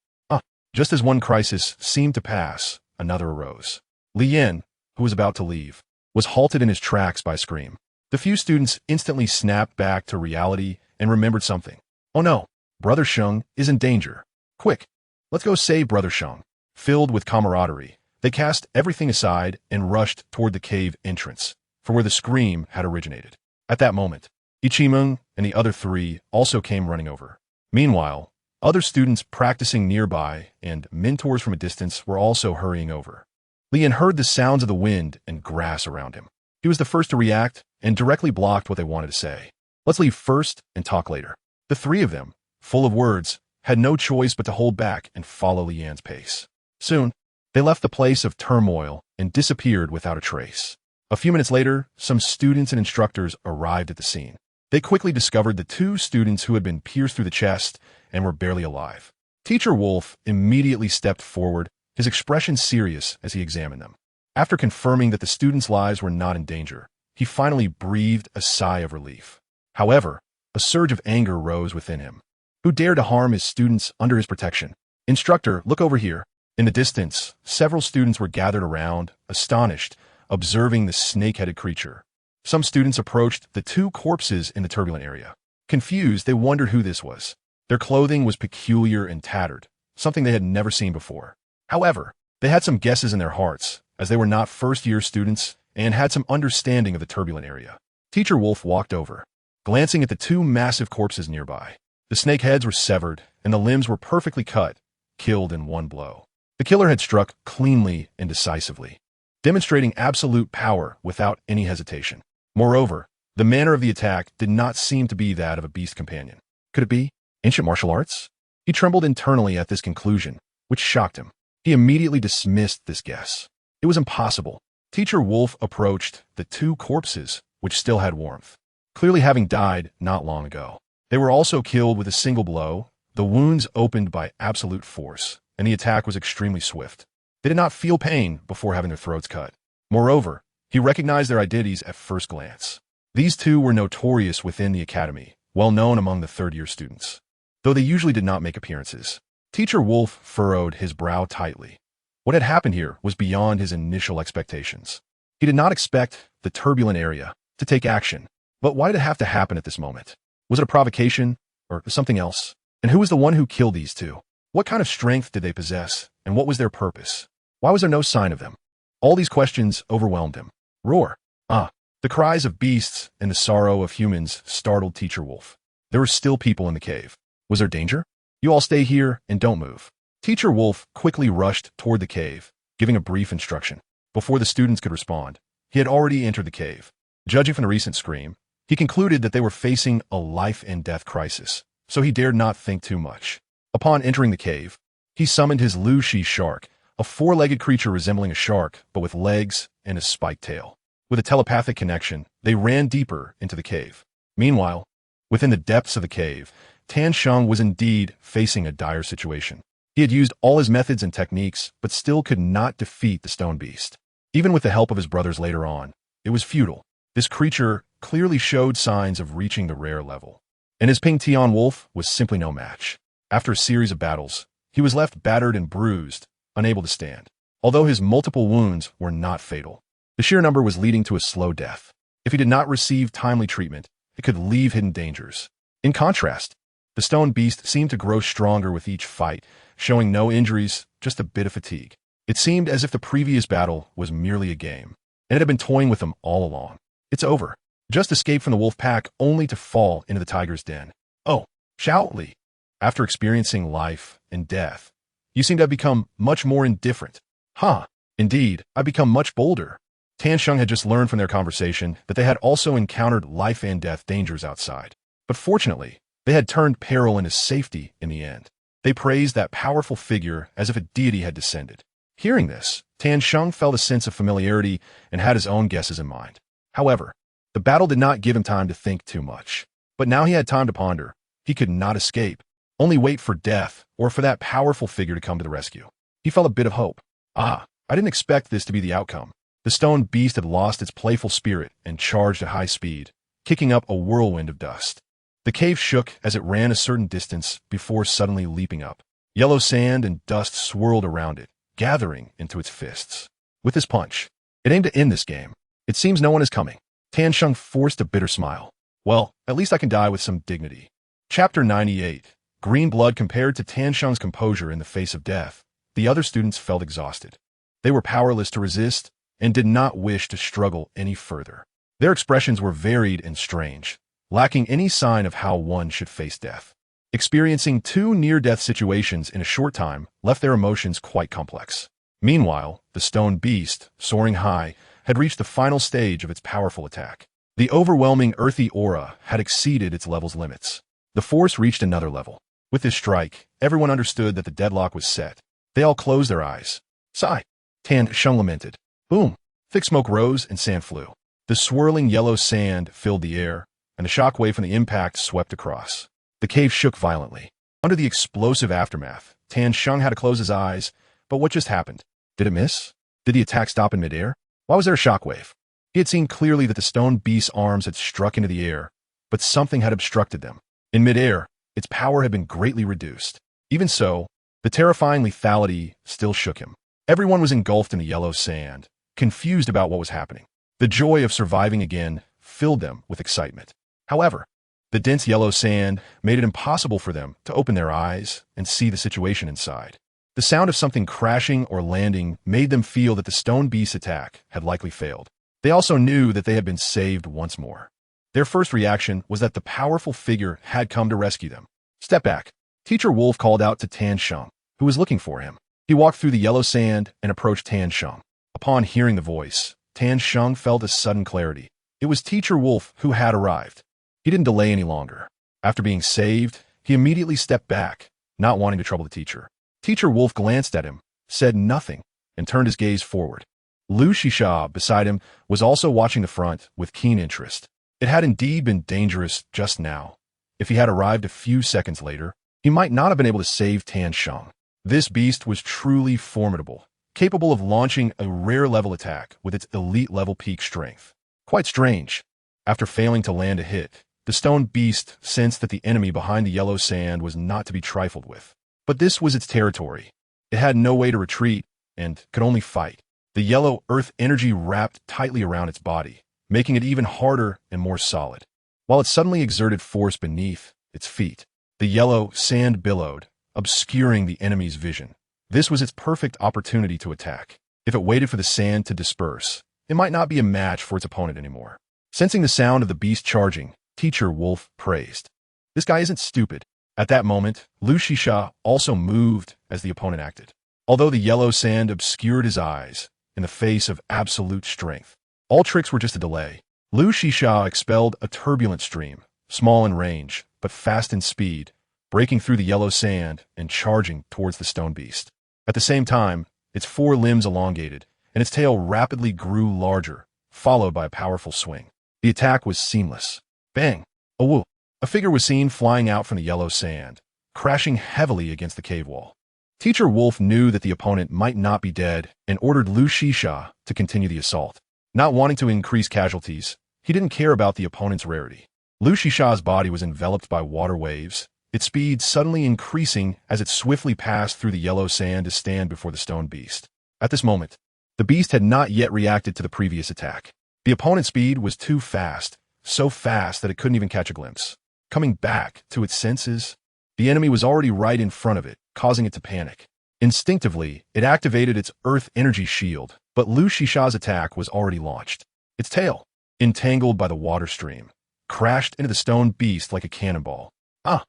Just as one crisis seemed to pass, another arose. Li Yin, who was about to leave, was halted in his tracks by a scream. The few students instantly snapped back to reality and remembered something. Oh no, Brother Sheng is in danger. Quick, let's go save Brother Sheng. Filled with camaraderie, they cast everything aside and rushed toward the cave entrance, from where the scream had originated. At that moment, Ichimeng and the other three also came running over. Meanwhile, other students practicing nearby and mentors from a distance were also hurrying over. Li Yin heard the sounds of the wind and grass around him. He was the first to react and directly blocked what they wanted to say. Let's leave first and talk later. The three of them, full of words, had no choice but to hold back and follow Li Yan's pace. Soon, they left the place of turmoil and disappeared without a trace. A few minutes later, some students and instructors arrived at the scene. They quickly discovered the two students who had been pierced through the chest and were barely alive. Teacher Wolf immediately stepped forward, his expression serious as he examined them. After confirming that the students' lives were not in danger, he finally breathed a sigh of relief. However, a surge of anger rose within him. Who dared to harm his students under his protection? Instructor, look over here. In the distance, several students were gathered around, astonished, observing the snake-headed creature. Some students approached the two corpses in the turbulent area. Confused, they wondered who this was. Their clothing was peculiar and tattered, something they had never seen before. However, they had some guesses in their hearts, as they were not first-year students and had some understanding of the turbulent area. Teacher Wolf walked over, glancing at the two massive corpses nearby. The snake heads were severed, and the limbs were perfectly cut, killed in one blow. The killer had struck cleanly and decisively, demonstrating absolute power without any hesitation. Moreover, the manner of the attack did not seem to be that of a beast companion. Could it be ancient martial arts? He trembled internally at this conclusion, which shocked him. He immediately dismissed this guess. It was impossible. Teacher Wolf approached the two corpses, which still had warmth, clearly having died not long ago. They were also killed with a single blow. The wounds opened by absolute force, and the attack was extremely swift. They did not feel pain before having their throats cut. Moreover, he recognized their identities at first glance. These two were notorious within the academy, well known among the third-year students. Though they usually did not make appearances, Teacher Wolf furrowed his brow tightly. What had happened here was beyond his initial expectations. He did not expect the turbulent area to take action. But why did it have to happen at this moment? Was it a provocation or something else? And who was the one who killed these two? What kind of strength did they possess, and what was their purpose? Why was there no sign of them? All these questions overwhelmed him. Roar! Ah! The cries of beasts and the sorrow of humans startled Teacher Wolf. There were still people in the cave. Was there danger? You all stay here and don't move. Teacher Wolf quickly rushed toward the cave, giving a brief instruction. Before the students could respond, he had already entered the cave. Judging from the recent scream, he concluded that they were facing a life-and-death crisis, so he dared not think too much. Upon entering the cave, he summoned his Lu Shi shark, a four-legged creature resembling a shark but with legs and a spiked tail. With a telepathic connection, they ran deeper into the cave. Meanwhile, within the depths of the cave, Tan Sheng was indeed facing a dire situation. He had used all his methods and techniques, but still could not defeat the stone beast. Even with the help of his brothers later on, it was futile. This creature clearly showed signs of reaching the rare level. And his Ping Tian wolf was simply no match. After a series of battles, he was left battered and bruised, unable to stand. Although his multiple wounds were not fatal, the sheer number was leading to a slow death. If he did not receive timely treatment, it could leave hidden dangers. In contrast, the stone beast seemed to grow stronger with each fight, showing no injuries, just a bit of fatigue. It seemed as if the previous battle was merely a game, and it had been toying with him all along. It's over. Just escaped from the wolf pack only to fall into the tiger's den. Oh, Xiao Li. After experiencing life and death, you seem to have become much more indifferent. Huh. Indeed, I've become much bolder. Tan Sheng had just learned from their conversation that they had also encountered life and death dangers outside. But fortunately, they had turned peril into safety in the end. They praised that powerful figure as if a deity had descended. Hearing this, Tan Sheng felt a sense of familiarity and had his own guesses in mind. However, the battle did not give him time to think too much. But now he had time to ponder. He could not escape, only wait for death or for that powerful figure to come to the rescue. He felt a bit of hope. I didn't expect this to be the outcome. The stone beast had lost its playful spirit and charged at high speed, kicking up a whirlwind of dust. The cave shook as it ran a certain distance before suddenly leaping up. Yellow sand and dust swirled around it, gathering into its fists. With his punch, it aimed to end this game. It seems no one is coming. Tan Sheng forced a bitter smile. Well, at least I can die with some dignity. Chapter 98. Green blood compared to Tan Sheng's composure in the face of death. The other students felt exhausted. They were powerless to resist and did not wish to struggle any further. Their expressions were varied and strange, lacking any sign of how one should face death. Experiencing two near-death situations in a short time left their emotions quite complex. Meanwhile, the stone beast, soaring high, had reached the final stage of its powerful attack. The overwhelming earthy aura had exceeded its level's limits. The force reached another level. With this strike, everyone understood that the deadlock was set. They all closed their eyes. Sigh. Tan Sheng lamented. Boom! Thick smoke rose and sand flew. The swirling yellow sand filled the air, and the shockwave from the impact swept across. The cave shook violently. Under the explosive aftermath, Tan Sheng had to close his eyes, but what just happened? Did it miss? Did the attack stop in midair? Why was there a shockwave? He had seen clearly that the stone beast's arms had struck into the air, but something had obstructed them. In midair, its power had been greatly reduced. Even so, the terrifying lethality still shook him. Everyone was engulfed in the yellow sand, confused about what was happening. The joy of surviving again filled them with excitement. However, the dense yellow sand made it impossible for them to open their eyes and see the situation inside. The sound of something crashing or landing made them feel that the stone beast's attack had likely failed. They also knew that they had been saved once more. Their first reaction was that the powerful figure had come to rescue them. Step back. Teacher Wolf called out to Tan Sheng, who was looking for him. He walked through the yellow sand and approached Tan Sheng. Upon hearing the voice, Tan Sheng felt a sudden clarity. It was Teacher Wolf who had arrived. He didn't delay any longer. After being saved, he immediately stepped back, not wanting to trouble the teacher. Teacher Wolf glanced at him, said nothing, and turned his gaze forward. Lu Shisha, beside him, was also watching the front with keen interest. It had indeed been dangerous just now. If he had arrived a few seconds later, he might not have been able to save Tan Sheng. This beast was truly formidable, capable of launching a rare-level attack with its elite-level peak strength. Quite strange. After failing to land a hit, the stone beast sensed that the enemy behind the yellow sand was not to be trifled with. But this was its territory. It had no way to retreat and could only fight. The yellow earth energy wrapped tightly around its body, making it even harder and more solid. While it suddenly exerted force beneath its feet, the yellow sand billowed, obscuring the enemy's vision. This was its perfect opportunity to attack. If it waited for the sand to disperse, it might not be a match for its opponent anymore. Sensing the sound of the beast charging, Teacher Wolf praised. This guy isn't stupid. At that moment, Lu Shisha also moved as the opponent acted. Although the yellow sand obscured his eyes, in the face of absolute strength, all tricks were just a delay. Lu Shisha expelled a turbulent stream, small in range, but fast in speed, breaking through the yellow sand and charging towards the stone beast. At the same time, its four limbs elongated, and its tail rapidly grew larger, followed by a powerful swing. The attack was seamless. Bang! A whoop! A figure was seen flying out from the yellow sand, crashing heavily against the cave wall. Teacher Wolf knew that the opponent might not be dead and ordered Lu Shisha to continue the assault. Not wanting to increase casualties, he didn't care about the opponent's rarity. Lu Shisha's body was enveloped by water waves, its speed suddenly increasing as it swiftly passed through the yellow sand to stand before the stone beast. At this moment, the beast had not yet reacted to the previous attack. The opponent's speed was too fast, so fast that it couldn't even catch a glimpse. Coming back to its senses, the enemy was already right in front of it, causing it to panic. Instinctively, it activated its earth energy shield, but Lu Shisha's attack was already launched. Its tail, entangled by the water stream, crashed into the stone beast like a cannonball. Ah!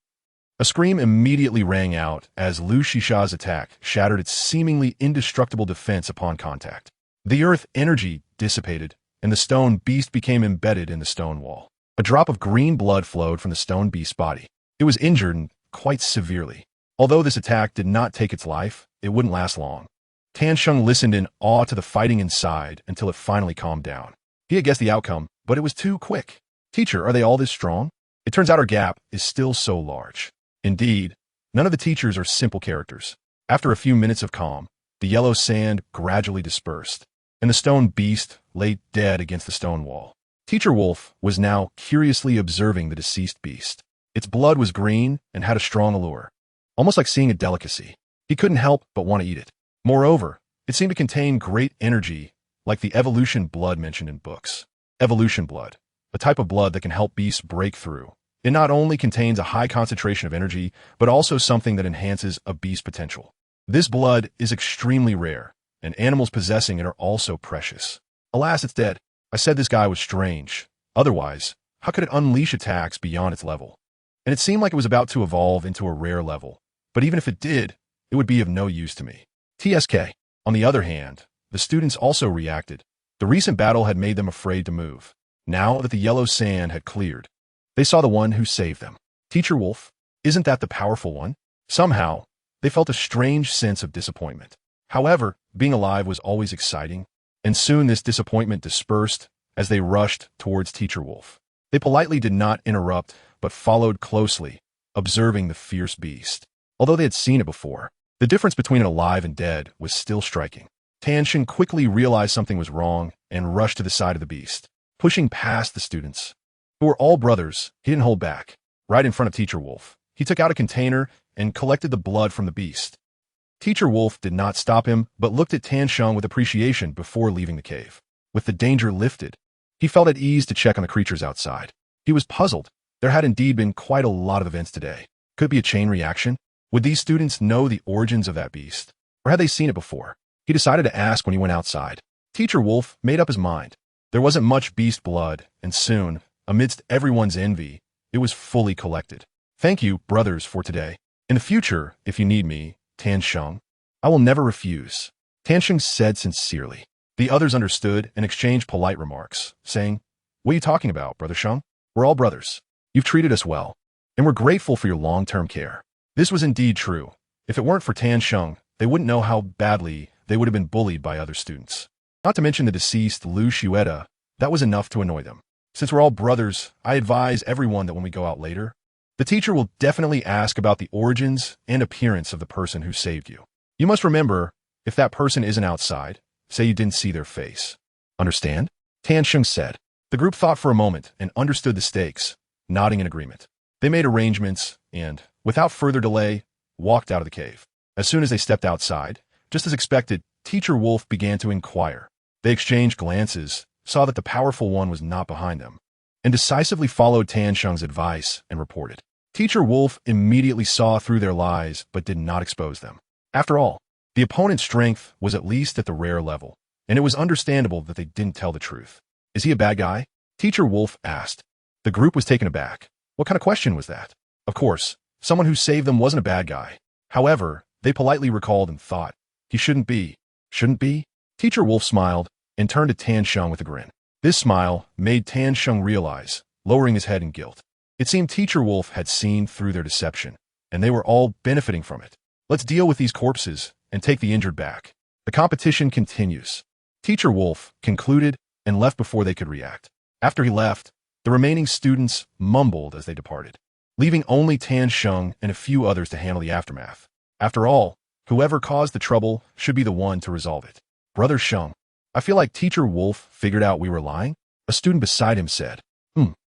A scream immediately rang out as Lu Shisha's attack shattered its seemingly indestructible defense upon contact. The earth energy dissipated, and the stone beast became embedded in the stone wall. A drop of green blood flowed from the stone beast's body. It was injured and quite severely. Although this attack did not take its life, it wouldn't last long. Tan Sheng listened in awe to the fighting inside until it finally calmed down. He had guessed the outcome, but it was too quick. Teacher, are they all this strong? It turns out our gap is still so large. Indeed, none of the teachers are simple characters. After a few minutes of calm, the yellow sand gradually dispersed, and the stone beast lay dead against the stone wall. Teacher Wolf was now curiously observing the deceased beast. Its blood was green and had a strong allure, almost like seeing a delicacy. He couldn't help but want to eat it. Moreover, it seemed to contain great energy, like the evolution blood mentioned in books. Evolution blood, a type of blood that can help beasts break through. It not only contains a high concentration of energy, but also something that enhances a beast's potential. This blood is extremely rare, and animals possessing it are also precious. Alas, it's dead. I said this guy was strange. Otherwise, how could it unleash attacks beyond its level? And it seemed like it was about to evolve into a rare level. But even if it did, it would be of no use to me. TSK. On the other hand, the students also reacted. The recent battle had made them afraid to move. Now that the yellow sand had cleared, they saw the one who saved them. Teacher Wolf, isn't that the powerful one? Somehow, they felt a strange sense of disappointment. However, being alive was always exciting, and soon this disappointment dispersed as they rushed towards Teacher Wolf. They politely did not interrupt, but followed closely, observing the fierce beast. Although they had seen it before, the difference between it alive and dead was still striking. Tan Sheng quickly realized something was wrong and rushed to the side of the beast. Pushing past the students, who were all brothers, he didn't hold back. Right in front of Teacher Wolf, he took out a container and collected the blood from the beast. Teacher Wolf did not stop him, but looked at Tan Sheng with appreciation before leaving the cave. With the danger lifted, he felt at ease to check on the creatures outside. He was puzzled. There had indeed been quite a lot of events today. Could it be a chain reaction? Would these students know the origins of that beast? Or had they seen it before? He decided to ask when he went outside. Teacher Wolf made up his mind. There wasn't much beast blood, and soon, amidst everyone's envy, it was fully collected. Thank you, brothers, for today. In the future, if you need me, Tan Sheng, I will never refuse. Tan Sheng said sincerely. The others understood and exchanged polite remarks, saying, What are you talking about, Brother Sheng? We're all brothers. You've treated us well, and we're grateful for your long-term care. This was indeed true. If it weren't for Tan Sheng, they wouldn't know how badly they would have been bullied by other students. Not to mention the deceased Lu Shueda, that was enough to annoy them. Since we're all brothers, I advise everyone that when we go out later, the teacher will definitely ask about the origins and appearance of the person who saved you. You must remember, if that person isn't outside, say you didn't see their face. Understand? Tan Sheng said. The group thought for a moment and understood the stakes, nodding in agreement. They made arrangements and, without further delay, walked out of the cave. As soon as they stepped outside, just as expected, Teacher Wolf began to inquire. They exchanged glances, saw that the powerful one was not behind them, and decisively followed Tan Sheng's advice and reported. Teacher Wolf immediately saw through their lies but did not expose them. After all, the opponent's strength was at least at the rare level, and it was understandable that they didn't tell the truth. Is he a bad guy? Teacher Wolf asked. The group was taken aback. What kind of question was that? Of course, someone who saved them wasn't a bad guy. However, they politely recalled and thought, he shouldn't be. Shouldn't be? Teacher Wolf smiled and turned to Tan Sheng with a grin. This smile made Tan Sheng realize, lowering his head in guilt. It seemed Teacher Wolf had seen through their deception, and they were all benefiting from it. Let's deal with these corpses and take the injured back. The competition continues. Teacher Wolf concluded and left before they could react. After he left, the remaining students mumbled as they departed, leaving only Tan Sheng and a few others to handle the aftermath. After all, whoever caused the trouble should be the one to resolve it. Brother Sheng, I feel like Teacher Wolf figured out we were lying, a student beside him said.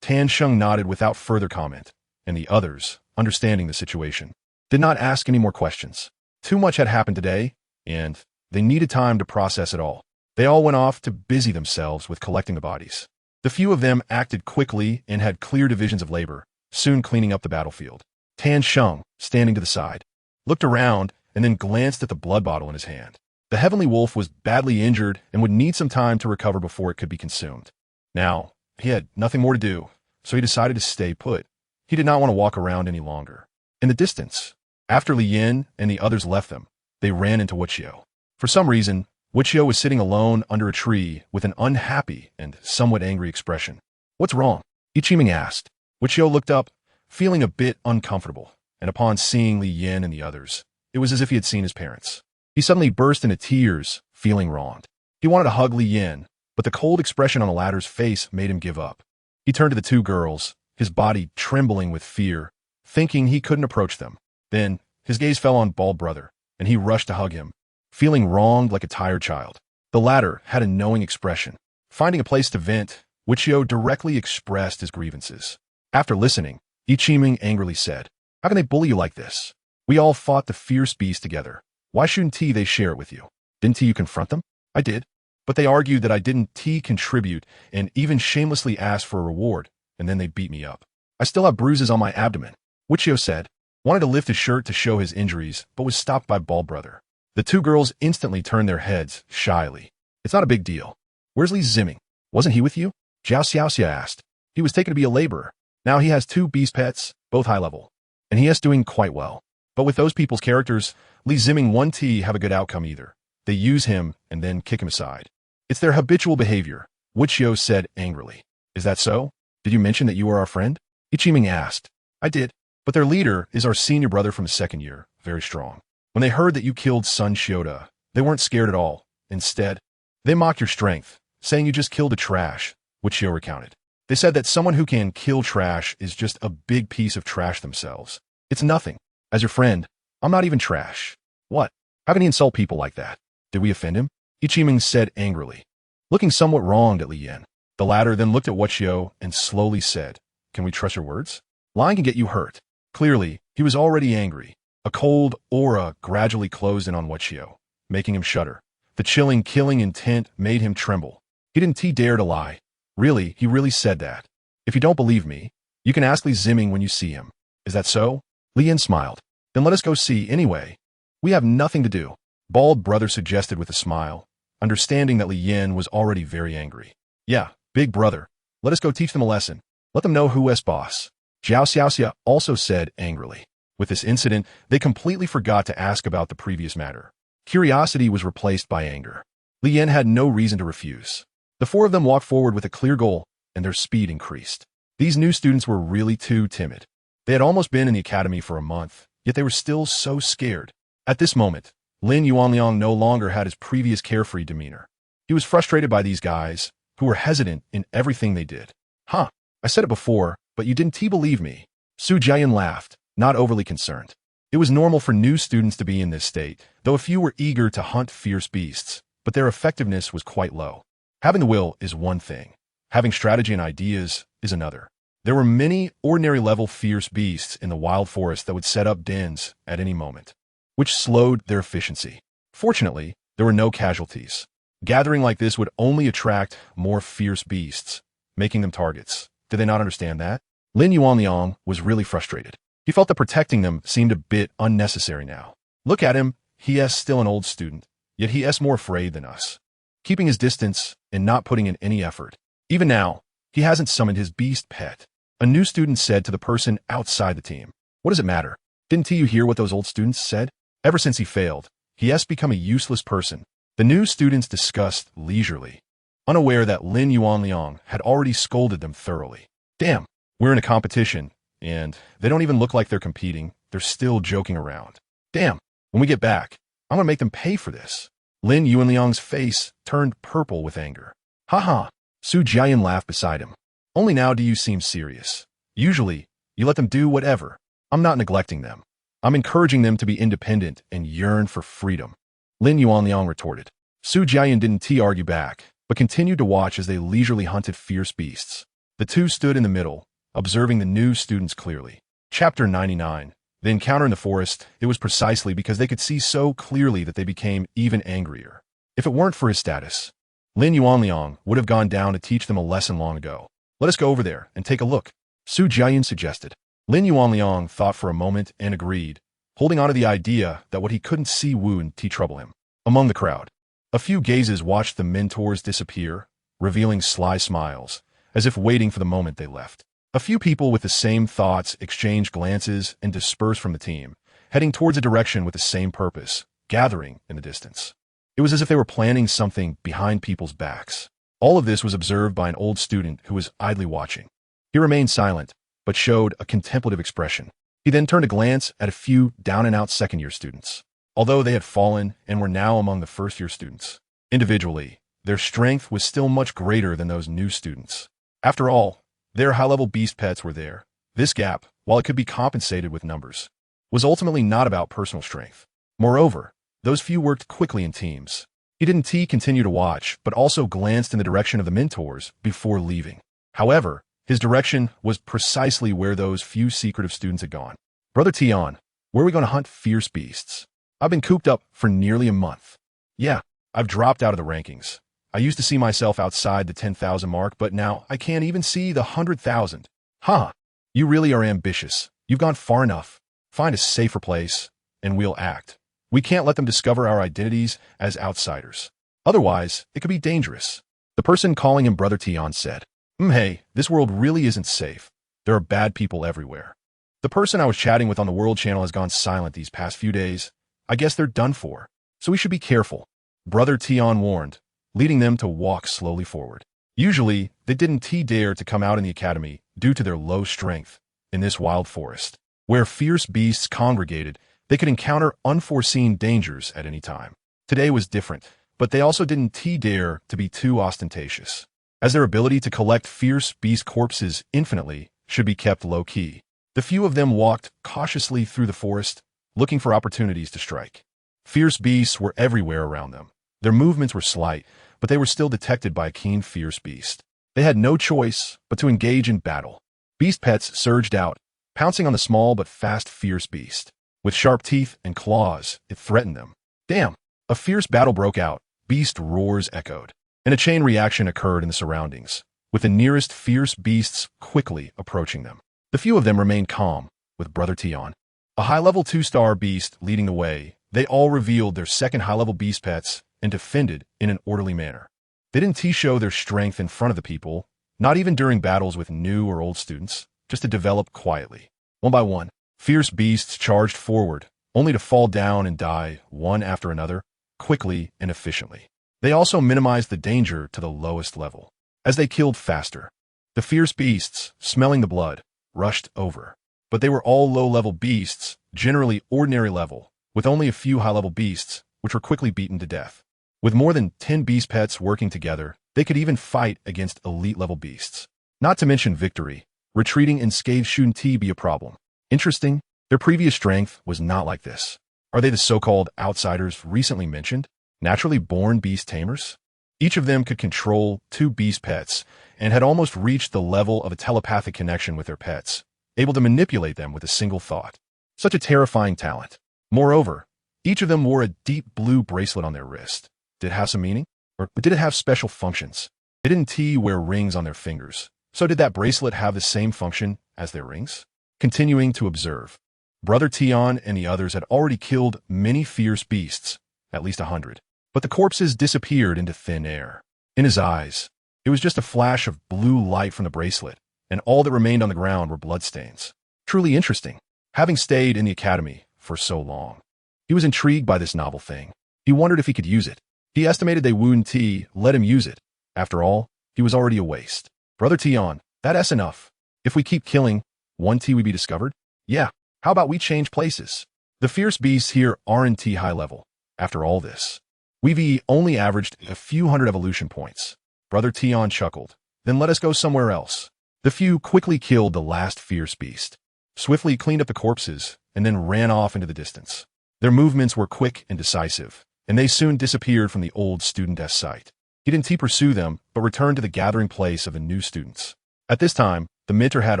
Tan Sheng nodded without further comment, and the others, understanding the situation, did not ask any more questions. Too much had happened today, and they needed time to process it all. They all went off to busy themselves with collecting the bodies. The few of them acted quickly and had clear divisions of labor, soon cleaning up the battlefield. Tan Sheng, standing to the side, looked around and then glanced at the blood bottle in his hand. The heavenly wolf was badly injured and would need some time to recover before it could be consumed. Now, he had nothing more to do, so he decided to stay put. He did not want to walk around any longer. In the distance, after Li Yin and the others left them, they ran into Wuqiu. For some reason, Wuqiu was sitting alone under a tree with an unhappy and somewhat angry expression. What's wrong? Ichiming asked. Wuqiu looked up, feeling a bit uncomfortable, and upon seeing Li Yin and the others, it was as if he had seen his parents. He suddenly burst into tears, feeling wronged. He wanted to hug Li Yin, but the cold expression on the latter's face made him give up. He turned to the two girls, his body trembling with fear, thinking he couldn't approach them. Then, his gaze fell on Bald Brother, and he rushed to hug him, feeling wronged like a tired child. The latter had a knowing expression. Finding a place to vent, Wuqiu directly expressed his grievances. After listening, Ichiming angrily said, How can they bully you like this? We all fought the fierce beast together. Why shouldn't they share it with you? Didn't you confront them? I did. But they argued that I didn't contribute and even shamelessly asked for a reward, and then they beat me up. I still have bruises on my abdomen. Wuqiu said, wanted to lift his shirt to show his injuries, but was stopped by Bald Brother. The two girls instantly turned their heads, shyly. It's not a big deal. Where's Li Ziming? Wasn't he with you? Zhao Xiaoxia asked. He was taken to be a laborer. Now he has 2 beast pets, both high level. And he is doing quite well. But with those people's characters, Li Ziming won't have a good outcome either. They use him and then kick him aside. It's their habitual behavior, Wuqiu said angrily. Is that so? Did you mention that you are our friend? Ichiming asked. I did. But their leader is our senior brother from the 2nd year, very strong. When they heard that you killed Sun Shioda, they weren't scared at all. Instead, they mocked your strength, saying you just killed a trash, Wuqiu recounted. They said that someone who can kill trash is just a big piece of trash themselves. It's nothing. As your friend, I'm not even trash. What? How can he insult people like that? Did we offend him? Ichiming said angrily, looking somewhat wronged at Li Yin. The latter then looked at Wuqiu and slowly said, Can we trust your words? Lying can get you hurt. Clearly, he was already angry. A cold aura gradually closed in on Wuqiu, making him shudder. The chilling, killing intent made him tremble. He didn't dare to lie. Really, he really said that. If you don't believe me, you can ask Li Ziming when you see him. Is that so? Li Yin smiled. Then let us go see anyway. We have nothing to do. Bald Brother suggested with a smile, understanding that Li Yin was already very angry. Yeah, big brother. Let us go teach them a lesson. Let them know who is boss. Zhao Xiaoxia also said angrily. With this incident, they completely forgot to ask about the previous matter. Curiosity was replaced by anger. Li Yin had no reason to refuse. The 4 of them walked forward with a clear goal, and their speed increased. These new students were really too timid. They had almost been in the academy for a month, yet they were still so scared. At this moment, Lin Yuanliang no longer had his previous carefree demeanor. He was frustrated by these guys, who were hesitant in everything they did. Huh, I said it before, but you didn't believe me. Su Jian laughed, not overly concerned. It was normal for new students to be in this state, though a few were eager to hunt fierce beasts, but their effectiveness was quite low. Having the will is one thing. Having strategy and ideas is another. There were many ordinary-level fierce beasts in the wild forest that would set up dens at any moment, which slowed their efficiency. Fortunately, there were no casualties. Gathering like this would only attract more fierce beasts, making them targets. Did they not understand that? Lin Yuanliang was really frustrated. He felt that protecting them seemed a bit unnecessary now. Look at him, he's still an old student, yet he's more afraid than us. Keeping his distance and not putting in any effort. Even now, he hasn't summoned his beast pet. A new student said to the person outside the team. What does it matter? Didn't you hear what those old students said? Ever since he failed, he has become a useless person. The new students discussed leisurely, unaware that Lin Yuanliang had already scolded them thoroughly. Damn, we're in a competition, and they don't even look like they're competing. They're still joking around. Damn, when we get back, I'm gonna make them pay for this. Lin Yuanliang's face turned purple with anger. Haha, Su Jiayan laughed beside him. Only now do you seem serious. Usually, you let them do whatever. I'm not neglecting them. I'm encouraging them to be independent and yearn for freedom. Lin Yuanliang retorted. Su Jiayan didn't argue back, but continued to watch as they leisurely hunted fierce beasts. The two stood in the middle, observing the new students clearly. Chapter 99. The encounter in the forest, it was precisely because they could see so clearly that they became even angrier. If it weren't for his status, Lin Yuanliang would have gone down to teach them a lesson long ago. Let us go over there and take a look, Su Jiayan suggested. Lin Yuanliang thought for a moment and agreed, holding on to the idea that what he couldn't see wouldn't trouble him. Among the crowd, a few gazes watched the mentors disappear, revealing sly smiles, as if waiting for the moment they left. A few people with the same thoughts exchanged glances and dispersed from the team, heading towards a direction with the same purpose, gathering in the distance. It was as if they were planning something behind people's backs. All of this was observed by an old student who was idly watching. He remained silent, but showed a contemplative expression. He then turned a glance at a few down-and-out second-year students. Although they had fallen and were now among the first-year students, individually, their strength was still much greater than those new students. After all, their high-level beast pets were there. This gap, while it could be compensated with numbers, was ultimately not about personal strength. Moreover, those few worked quickly in teams. He didn't continue to watch, but also glanced in the direction of the mentors before leaving. However, his direction was precisely where those few secretive students had gone. Brother Tian, where are we going to hunt fierce beasts? I've been cooped up for nearly a month. Yeah, I've dropped out of the rankings. I used to see myself outside the 10,000 mark, but now I can't even see the 100,000. Ha! You really are ambitious. You've gone far enough. Find a safer place, and we'll act. We can't let them discover our identities as outsiders. Otherwise, it could be dangerous. The person calling him Brother Tian said. Hey, this world really isn't safe. There are bad people everywhere. The person I was chatting with on the World Channel has gone silent these past few days. I guess they're done for. So we should be careful. Brother Tian warned, leading them to walk slowly forward. Usually, they didn't dare to come out in the academy due to their low strength. In this wild forest, where fierce beasts congregated, they could encounter unforeseen dangers at any time. Today was different, but they also didn't dare to be too ostentatious, as their ability to collect fierce beast corpses infinitely should be kept low-key. The few of them walked cautiously through the forest, looking for opportunities to strike. Fierce beasts were everywhere around them. Their movements were slight, but they were still detected by a keen fierce beast. They had no choice but to engage in battle. Beast pets surged out, pouncing on the small but fast fierce beast. With sharp teeth and claws, it threatened them. Damn! A fierce battle broke out, beast roars echoed, and a chain reaction occurred in the surroundings, with the nearest fierce beasts quickly approaching them. The few of them remained calm, with Brother Tian, a high-level 2-star beast, leading the way. They all revealed their second high-level beast pets and defended in an orderly manner. They didn't show their strength in front of the people, not even during battles with new or old students, just to develop quietly. One by one, fierce beasts charged forward, only to fall down and die one after another, quickly and efficiently. They also minimized the danger to the lowest level. As they killed faster, the fierce beasts, smelling the blood, rushed over. But they were all low-level beasts, generally ordinary level, with only a few high-level beasts, which were quickly beaten to death. With more than 10 beast pets working together, they could even fight against elite-level beasts. Not to mention victory, retreating unscathed shouldn't be a problem. Interesting, their previous strength was not like this. Are they the so-called outsiders recently mentioned? Naturally born beast tamers? Each of them could control 2 beast pets and had almost reached the level of a telepathic connection with their pets, able to manipulate them with a single thought. Such a terrifying talent. Moreover, each of them wore a deep blue bracelet on their wrist. Did it have some meaning? Or did it have special functions? They didn't wear rings on their fingers. So did that bracelet have the same function as their rings. Continuing to observe, Brother Tion and the others had already killed many fierce beasts, at least 100. But the corpses disappeared into thin air. In his eyes, it was just a flash of blue light from the bracelet, and all that remained on the ground were bloodstains. Truly interesting, having stayed in the academy for so long. He was intrigued by this novel thing. He wondered if he could use it. He estimated they wouldn't let him use it. After all, he was already a waste. Brother Tion, that's enough. If we keep killing, won't we be discovered? Yeah, how about we change places? The fierce beasts here aren't high level. After all this, we've only averaged a few hundred evolution points. Brother Tion chuckled. Then let us go somewhere else. The few quickly killed the last fierce beast, swiftly cleaned up the corpses, and then ran off into the distance. Their movements were quick and decisive, and they soon disappeared from the old student's sight. He didn't pursue them, but returned to the gathering place of the new students. At this time, the mentor had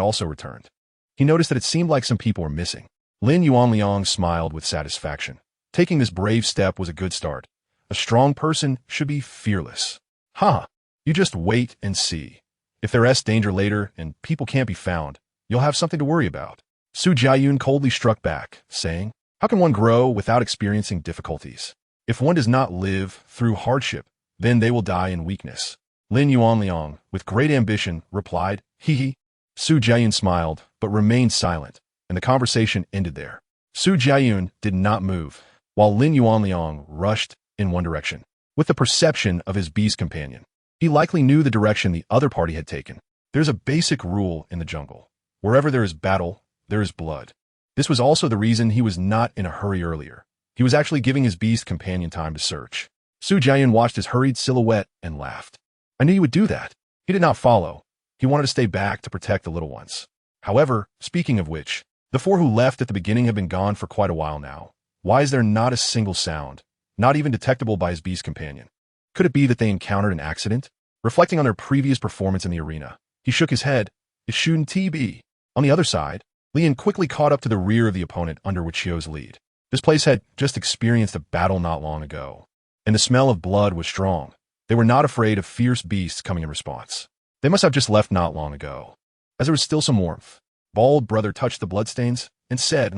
also returned. He noticed that it seemed like some people were missing. Lin Yuanliang smiled with satisfaction. Taking this brave step was a good start. A strong person should be fearless. You just wait and see. If there's danger later and people can't be found, you'll have something to worry about. Su Jiayun coldly struck back, saying, how can one grow without experiencing difficulties? If one does not live through hardship, then they will die in weakness. Lin Yuanliang, with great ambition, replied, hee. Su Jiayun smiled, but remained silent, and the conversation ended there. Su Jiayun did not move, while Lin Yuanliang rushed in one direction. With the perception of his beast companion, he likely knew the direction the other party had taken. There's a basic rule in the jungle. Wherever there is battle, there is blood. This was also the reason he was not in a hurry earlier. He was actually giving his beast companion time to search. Su Jiayun watched his hurried silhouette and laughed. I knew he would do that. He did not follow. He wanted to stay back to protect the little ones. However, speaking of which, the 4 who left at the beginning have been gone for quite a while now. Why is there not a single sound, not even detectable by his beast companion? Could it be that they encountered an accident? Reflecting on their previous performance in the arena, he shook his head. It shouldn't be. On the other side, Lian quickly caught up to the rear of the opponent under Wichio's lead. This place had just experienced a battle not long ago, and the smell of blood was strong. They were not afraid of fierce beasts coming in response. They must have just left not long ago, as there was still some warmth. Bald Brother touched the bloodstains and said,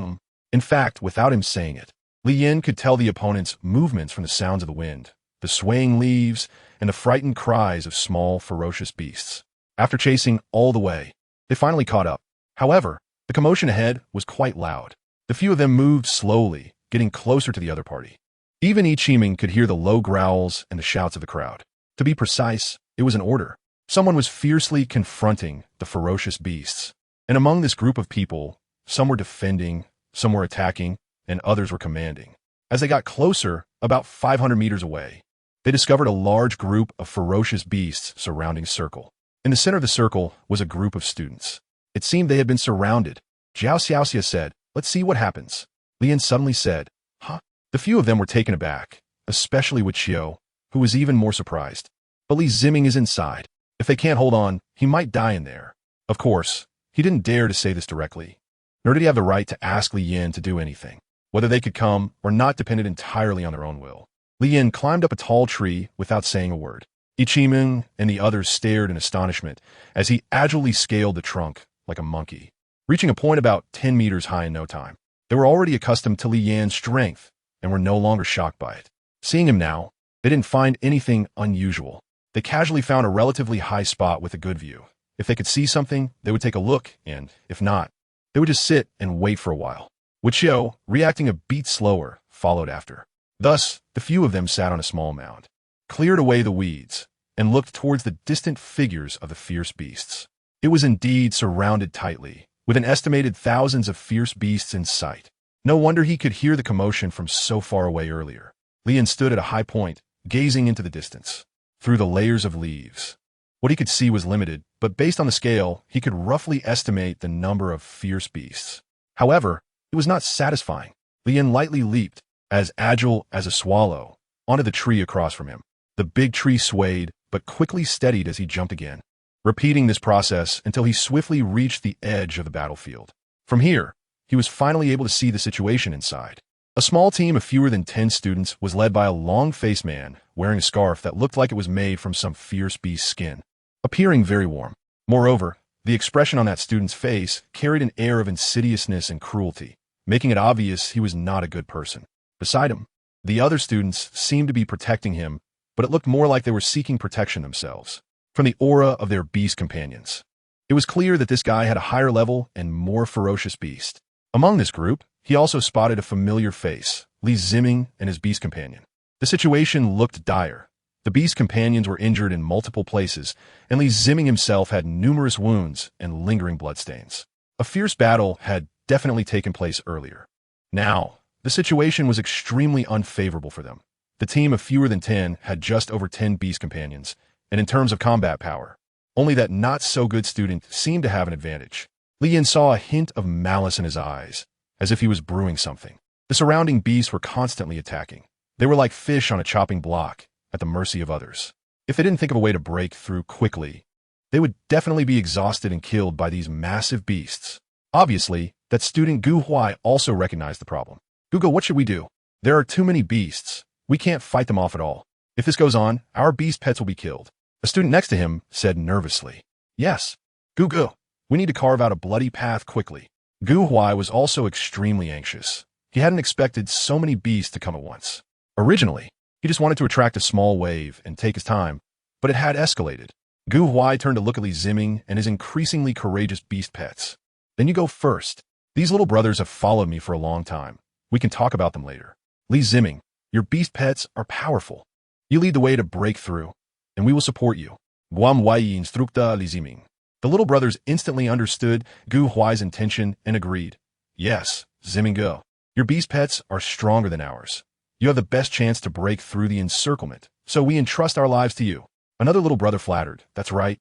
In fact, without him saying it, Li Yin could tell the opponent's movements from the sounds of the wind, the swaying leaves, and the frightened cries of small, ferocious beasts. After chasing all the way, they finally caught up. However, the commotion ahead was quite loud. The few of them moved slowly, getting closer to the other party. Even Taming could hear the low growls and the shouts of the crowd. To be precise, it was an order. Someone was fiercely confronting the ferocious beasts. And among this group of people, some were defending, some were attacking, and others were commanding. As they got closer, about 500 meters away, they discovered a large group of ferocious beasts surrounding a circle. In the center of the circle was a group of students. It seemed they had been surrounded. Jiao Xiaoxia said, "Let's see what happens." Lian suddenly said, "Huh?" The few of them were taken aback, especially with Xiao, who was even more surprised. But Li Ziming is inside. If they can't hold on, he might die in there. Of course, he didn't dare to say this directly, nor did he have the right to ask Li Yin to do anything. Whether they could come or not depended entirely on their own will. Li Yin climbed up a tall tree without saying a word. Ichiming and the others stared in astonishment as he agilely scaled the trunk like a monkey, reaching a point about 10 meters high in no time. They were already accustomed to Li Yan's strength and were no longer shocked by it. Seeing him now, they didn't find anything unusual. They casually found a relatively high spot with a good view. If they could see something, they would take a look, and if not, they would just sit and wait for a while. Wichio, reacting a beat slower, followed after. Thus, the few of them sat on a small mound, cleared away the weeds, and looked towards the distant figures of the fierce beasts. It was indeed surrounded tightly, with an estimated thousands of fierce beasts in sight. No wonder he could hear the commotion from so far away earlier. Lian stood at a high point, gazing into the distance, through the layers of leaves. What he could see was limited, but based on the scale, he could roughly estimate the number of fierce beasts. However, it was not satisfying. Lian lightly leaped, as agile as a swallow, onto the tree across from him. The big tree swayed, but quickly steadied as he jumped again, repeating this process until he swiftly reached the edge of the battlefield. From here, he was finally able to see the situation inside. A small team of fewer than 10 students was led by a long-faced man wearing a scarf that looked like it was made from some fierce beast's skin, appearing very warm. Moreover, The expression on that student's face carried an air of insidiousness and cruelty, making it obvious he was not a good person. Beside him, the other students seemed to be protecting him, but it looked more like they were seeking protection themselves from the aura of their beast companions. It was clear that this guy had a higher level and more ferocious beast. Among this group, he also spotted a familiar face, Li Ziming and his beast companion. The situation looked dire. The beast companions were injured in multiple places, and Li Ziming himself had numerous wounds and lingering bloodstains. A fierce battle had definitely taken place earlier. Now, the situation was extremely unfavorable for them. The team of fewer than 10 had just over 10 beast companions, and in terms of combat power, only that not-so-good student seemed to have an advantage. Li Yin saw a hint of malice in his eyes, as if he was brewing something. The surrounding beasts were constantly attacking. They were like fish on a chopping block, at the mercy of others. If they didn't think of a way to break through quickly, they would definitely be exhausted and killed by these massive beasts. Obviously, that student Gu Huai also recognized the problem. Gugo, what should we do? There are too many beasts. We can't fight them off at all. If this goes on, our beast pets will be killed. A student next to him said nervously. Yes. Gugo, we need to carve out a bloody path quickly. Gu Huai was also extremely anxious. He hadn't expected so many beasts to come at once. Originally, he just wanted to attract a small wave and take his time, but it had escalated. Gu Huai turned to look at Li Ziming and his increasingly courageous beast pets. Then you go first. These little brothers have followed me for a long time. We can talk about them later. Li Ziming, your beast pets are powerful. You lead the way to break through, and we will support you. Guam Wai instructa Li Ziming. The little brothers instantly understood Gu Huai's intention and agreed. Yes, Ziming go. Your beast pets are stronger than ours. You have the best chance to break through the encirclement, so we entrust our lives to you. Another little brother flattered. That's right.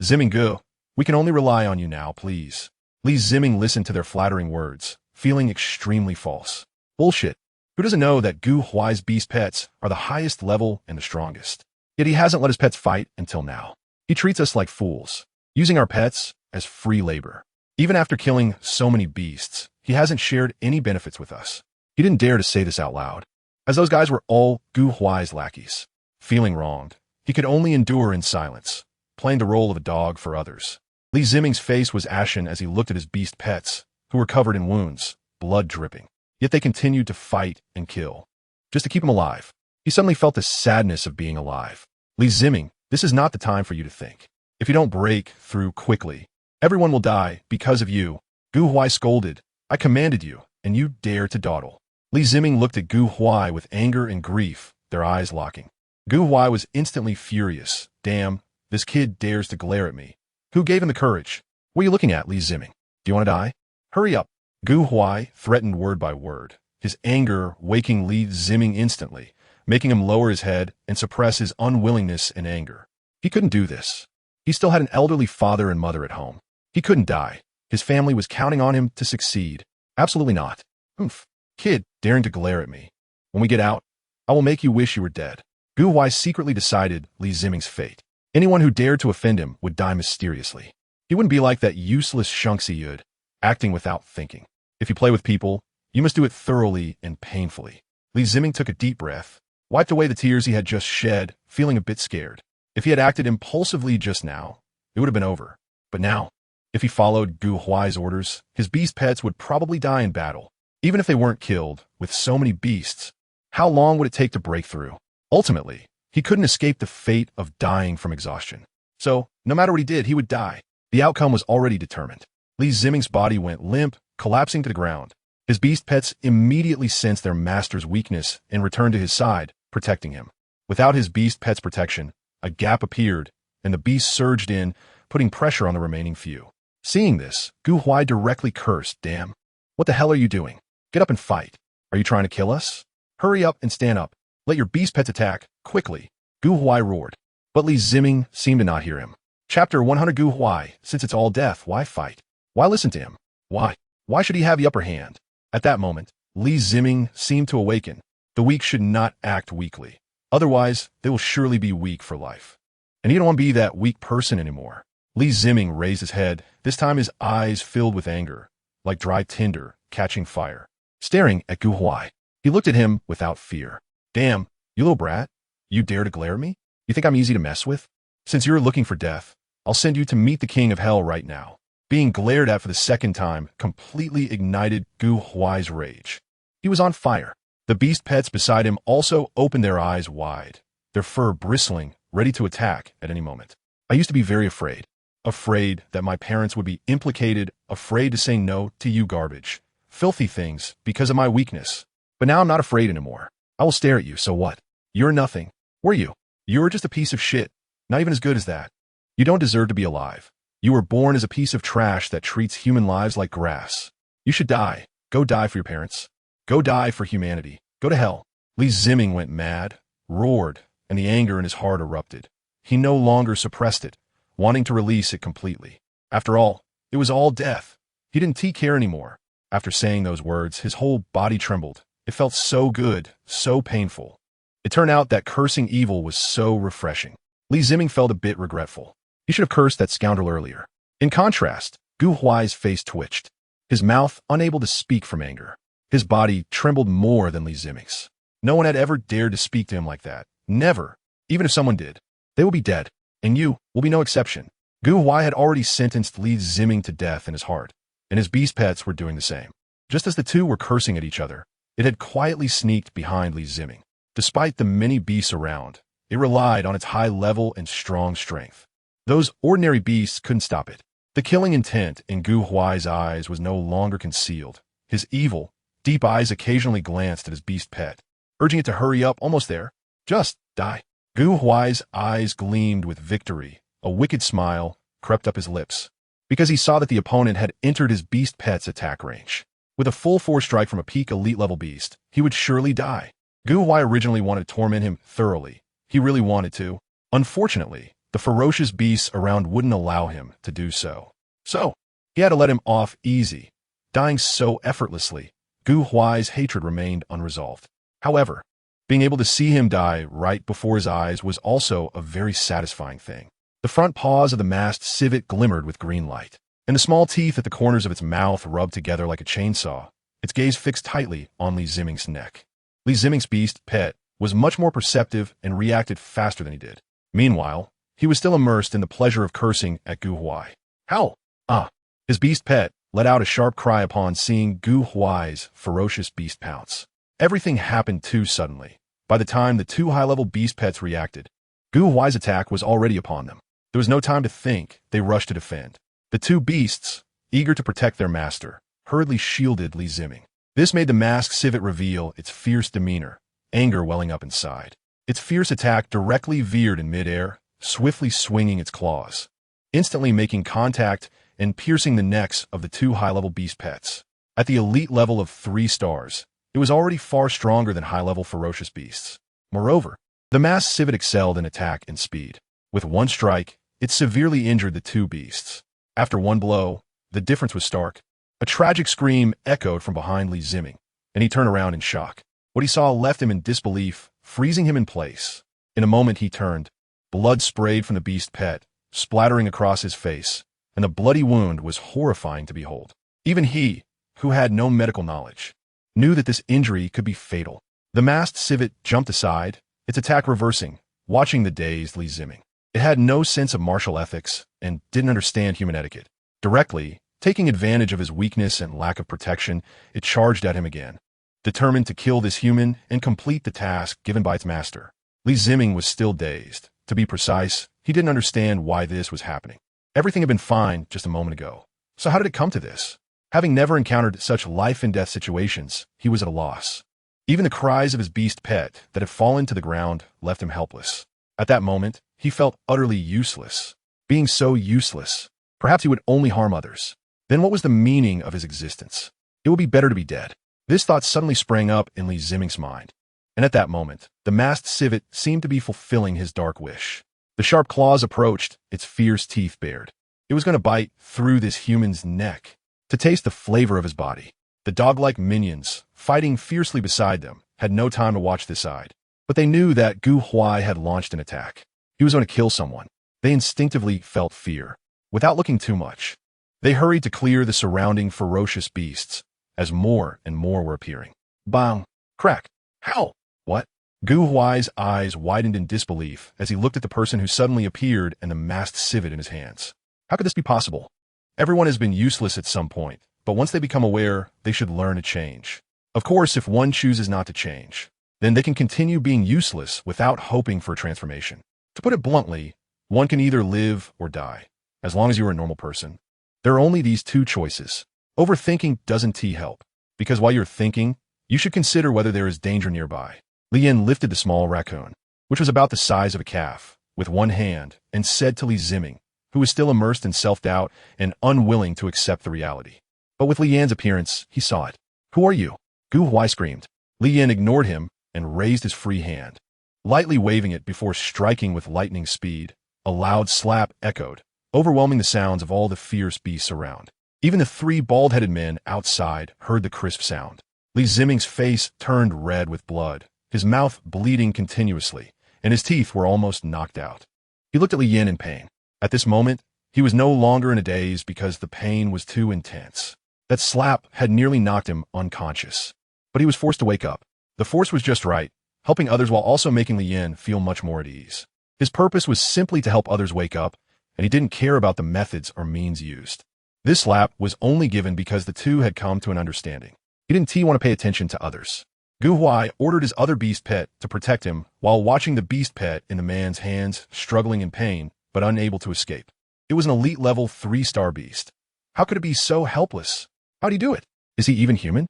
Ziming go. We can only rely on you now, please. Li Ziming listened to their flattering words, feeling extremely false. Bullshit. Who doesn't know that Gu Huai's beast pets are the highest level and the strongest? Yet he hasn't let his pets fight until now. He treats us like fools, using our pets as free labor. Even after killing so many beasts, he hasn't shared any benefits with us. He didn't dare to say this out loud, as those guys were all Gu Huai's lackeys. Feeling wronged, he could only endure in silence, playing the role of a dog for others. Li Ziming's face was ashen as he looked at his beast pets, who were covered in wounds, blood dripping. Yet they continued to fight and kill, just to keep him alive. He suddenly felt the sadness of being alive. Li Ziming, this is not the time for you to think. If you don't break through quickly, everyone will die because of you. Gu Huai scolded. I commanded you, and you dare to dawdle. Li Ziming looked at Gu Huai with anger and grief, their eyes locking. Gu Huai was instantly furious. Damn, this kid dares to glare at me. Who gave him the courage? What are you looking at, Li Ziming? Do you want to die? Hurry up. Gu Huai threatened word by word, his anger waking Li Ziming instantly, making him lower his head and suppress his unwillingness and anger. He couldn't do this. He still had an elderly father and mother at home. He couldn't die. His family was counting on him to succeed. Absolutely not. Oomph. Kid, daring to glare at me. When we get out, I will make you wish you were dead. Gu Huai secretly decided Li Ziming's fate. Anyone who dared to offend him would die mysteriously. He wouldn't be like that useless Shunxi Yud, acting without thinking. If you play with people, you must do it thoroughly and painfully. Li Ziming took a deep breath, wiped away the tears he had just shed, feeling a bit scared. If he had acted impulsively just now, it would have been over. But now, if he followed Gu Huai's orders, his beast pets would probably die in battle. Even if they weren't killed, with so many beasts, how long would it take to break through? Ultimately, he couldn't escape the fate of dying from exhaustion. So, no matter what he did, he would die. The outcome was already determined. Li Ziming's body went limp, collapsing to the ground. His beast pets immediately sensed their master's weakness and returned to his side, protecting him. Without his beast pet's protection, a gap appeared, and the beast surged in, putting pressure on the remaining few. Seeing this, Gu Huai directly cursed, Damn. What the hell are you doing? Get up and fight. Are you trying to kill us? Hurry up and stand up. Let your beast pets attack, quickly. Gu Huai roared. But Li Ziming seemed to not hear him. Chapter 100 Gu Huai, since it's all death, why fight? Why listen to him? Why? Why should he have the upper hand? At that moment, Li Ziming seemed to awaken. The weak should not act weakly. Otherwise, they will surely be weak for life. And he don't want to be that weak person anymore. Li Ziming raised his head, this time his eyes filled with anger, like dry tinder catching fire. Staring at Gu Huai, he looked at him without fear. Damn, you little brat. You dare to glare at me? You think I'm easy to mess with? Since you're looking for death, I'll send you to meet the king of hell right now. Being glared at for the second time completely ignited Gu Huai's rage. He was on fire. The beast pets beside him also opened their eyes wide, their fur bristling, ready to attack at any moment. I used to be very afraid. Afraid that my parents would be implicated, afraid to say no to you garbage, filthy things because of my weakness. But now I'm not afraid anymore. I will stare at you, so what? You're nothing. Were you? You're just a piece of shit. Not even as good as that. You don't deserve to be alive. You were born as a piece of trash that treats human lives like grass. You should die. Go die for your parents. Go die for humanity. Go to hell. Li Ziming went mad, roared, and the anger in his heart erupted. He no longer suppressed it, wanting to release it completely. After all, it was all death. He didn't care anymore. After saying those words, his whole body trembled. It felt so good, so painful. It turned out that cursing evil was so refreshing. Li Ziming felt a bit regretful. He should have cursed that scoundrel earlier. In contrast, Gu Huai's face twitched, his mouth unable to speak from anger. His body trembled more than Li Ziming's. No one had ever dared to speak to him like that. Never. Even if someone did. They will be dead, and you will be no exception. Gu Huai had already sentenced Li Ziming to death in his heart, and his beast pets were doing the same. Just as the two were cursing at each other, it had quietly sneaked behind Li Ziming. Despite the many beasts around, it relied on its high level and strong strength. Those ordinary beasts couldn't stop it. The killing intent in Gu Huai's eyes was no longer concealed. His evil, deep eyes occasionally glanced at his beast pet, urging it to hurry up, almost there. Just die. Gu Huai's eyes gleamed with victory. A wicked smile crept up his lips, because he saw that the opponent had entered his beast pet's attack range. With a full force strike from a peak elite level beast, he would surely die. Gu Huai originally wanted to torment him thoroughly. He really wanted to. Unfortunately, the ferocious beasts around wouldn't allow him to do so. So, he had to let him off easy. Dying so effortlessly, Gu Huai's hatred remained unresolved. However, being able to see him die right before his eyes was also a very satisfying thing. The front paws of the masked civet glimmered with green light, and the small teeth at the corners of its mouth rubbed together like a chainsaw, its gaze fixed tightly on Li Ziming's neck. Li Ziming's beast pet was much more perceptive and reacted faster than he did. Meanwhile, he was still immersed in the pleasure of cursing at Gu Huai. Howl! Ah! His beast pet let out a sharp cry upon seeing Gu Huai's ferocious beast pounce. Everything happened too suddenly. By the time the two high-level beast pets reacted, Gu Huai's attack was already upon them. There was no time to think. They rushed to defend. The two beasts, eager to protect their master, hurriedly shielded Li Ziming. This made the masked civet reveal its fierce demeanor, anger welling up inside. Its fierce attack directly veered in midair, swiftly swinging its claws, instantly making contact and piercing the necks of the two high-level beast pets. At the elite level of 3 stars, it was already far stronger than high-level ferocious beasts. Moreover, the masked civet excelled in attack and speed. With one strike, it severely injured the two beasts. After one blow, the difference was stark. A tragic scream echoed from behind Li Ziming, and he turned around in shock. What he saw left him in disbelief, freezing him in place. In a moment he turned. Blood sprayed from the beast pet, splattering across his face, and the bloody wound was horrifying to behold. Even he, who had no medical knowledge, knew that this injury could be fatal. The masked civet jumped aside, its attack reversing, watching the dazed Li Ziming. It had no sense of martial ethics and didn't understand human etiquette. Directly, taking advantage of his weakness and lack of protection, it charged at him again, determined to kill this human and complete the task given by its master. Li Ziming was still dazed. To be precise, he didn't understand why this was happening. Everything had been fine just a moment ago. So how did it come to this? Having never encountered such life-and-death situations, he was at a loss. Even the cries of his beast pet that had fallen to the ground left him helpless. At that moment, he felt utterly useless. Being so useless, perhaps he would only harm others. Then what was the meaning of his existence? It would be better to be dead. This thought suddenly sprang up in Li Ziming's mind. And at that moment, the masked civet seemed to be fulfilling his dark wish. The sharp claws approached, its fierce teeth bared. It was going to bite through this human's neck, to taste the flavor of his body. The dog-like minions, fighting fiercely beside them, had no time to watch this side. But they knew that Gu Huai had launched an attack. He was going to kill someone. They instinctively felt fear. Without looking too much, they hurried to clear the surrounding ferocious beasts, as more and more were appearing. Bang! Crack! Howl! What? Gu Huai's eyes widened in disbelief as he looked at the person who suddenly appeared and the masked civet in his hands. How could this be possible? Everyone has been useless at some point, but once they become aware, they should learn to change. Of course, if one chooses not to change, then they can continue being useless without hoping for a transformation. To put it bluntly, one can either live or die, as long as you're a normal person. There are only these two choices. Overthinking doesn't help, because while you're thinking, you should consider whether there is danger nearby. Li Yin lifted the small raccoon, which was about the size of a calf, with one hand, and said to Li Ziming, who was still immersed in self-doubt and unwilling to accept the reality. But with Li Yan's appearance, he saw it. "Who are you?" Gu Huai screamed. Li Yin ignored him and raised his free hand, lightly waving it before striking with lightning speed. A loud slap echoed, overwhelming the sounds of all the fierce beasts around. Even the three bald-headed men outside heard the crisp sound. Li Ziming's face turned red with blood, his mouth bleeding continuously, and his teeth were almost knocked out. He looked at Li Yin in pain. At this moment, he was no longer in a daze because the pain was too intense. That slap had nearly knocked him unconscious. But he was forced to wake up. The force was just right, helping others while also making Li Yin feel much more at ease. His purpose was simply to help others wake up, and he didn't care about the methods or means used. This slap was only given because the two had come to an understanding. He didn't want to pay attention to others. Gu Huai ordered his other beast pet to protect him while watching the beast pet in the man's hands, struggling in pain, but unable to escape. It was an elite-level 3-star beast. How could it be so helpless? How'd he do it? Is he even human?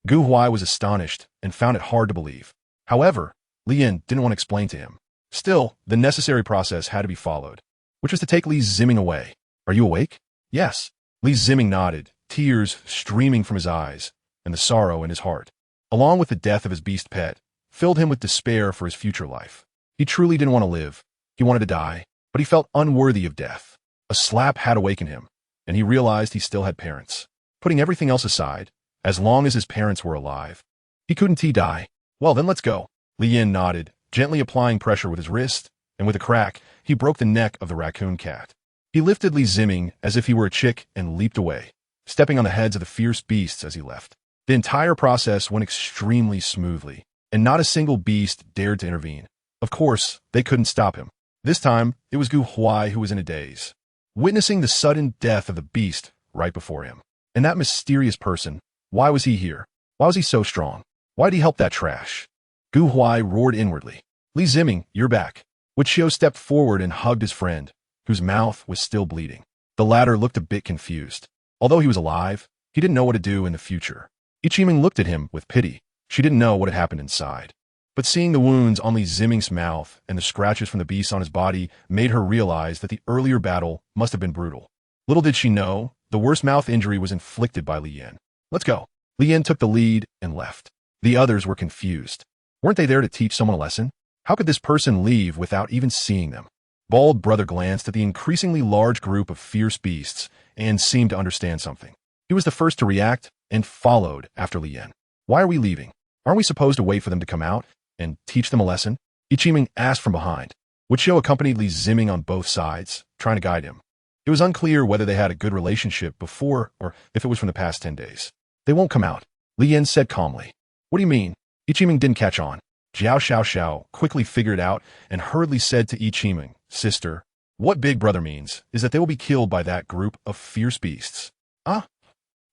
Gu Huai was astonished and found it hard to believe. However, Li Yin didn't want to explain to him. Still, the necessary process had to be followed, which was to take Li Ziming away. "Are you awake?" "Yes." Li Ziming nodded, tears streaming from his eyes, and the sorrow in his heart, along with the death of his beast pet, filled him with despair for his future life. He truly didn't want to live. He wanted to die, but he felt unworthy of death. A slap had awakened him, and he realized he still had parents. Putting everything else aside, as long as his parents were alive, he couldn't die. "Well, then let's go." Li Yin nodded, gently applying pressure with his wrist, and with a crack, he broke the neck of the raccoon cat. He lifted Li Ziming as if he were a chick and leaped away, stepping on the heads of the fierce beasts as he left. The entire process went extremely smoothly, and not a single beast dared to intervene. Of course, they couldn't stop him. This time, it was Gu Huai who was in a daze, witnessing the sudden death of the beast right before him. And that mysterious person, why was he here? Why was he so strong? Why did he help that trash? Gu Huai roared inwardly. "Li Ziming, you're back." Wuqiu stepped forward and hugged his friend, whose mouth was still bleeding. The latter looked a bit confused. Although he was alive, he didn't know what to do in the future. Ichiming looked at him with pity. She didn't know what had happened inside. But seeing the wounds on Li Ziming's mouth and the scratches from the beast on his body made her realize that the earlier battle must have been brutal. Little did she know, the worst mouth injury was inflicted by Li Yin. "Let's go." Li Yin took the lead and left. The others were confused. Weren't they there to teach someone a lesson? How could this person leave without even seeing them? Bald Brother glanced at the increasingly large group of fierce beasts and seemed to understand something. He was the first to react and followed after Li Yin. "Why are we leaving? Aren't we supposed to wait for them to come out and teach them a lesson?" Ichiming asked from behind. Wuqiu accompanied Li Ziming on both sides, trying to guide him. It was unclear whether they had a good relationship before or if it was from the past 10 days. "They won't come out," Li Yin said calmly. "What do you mean?" Ichiming didn't catch on. Jiao Xiao quickly figured it out and hurriedly said to Ichiming, "Sister, what Big Brother means is that they will be killed by that group of fierce beasts." "Ah?"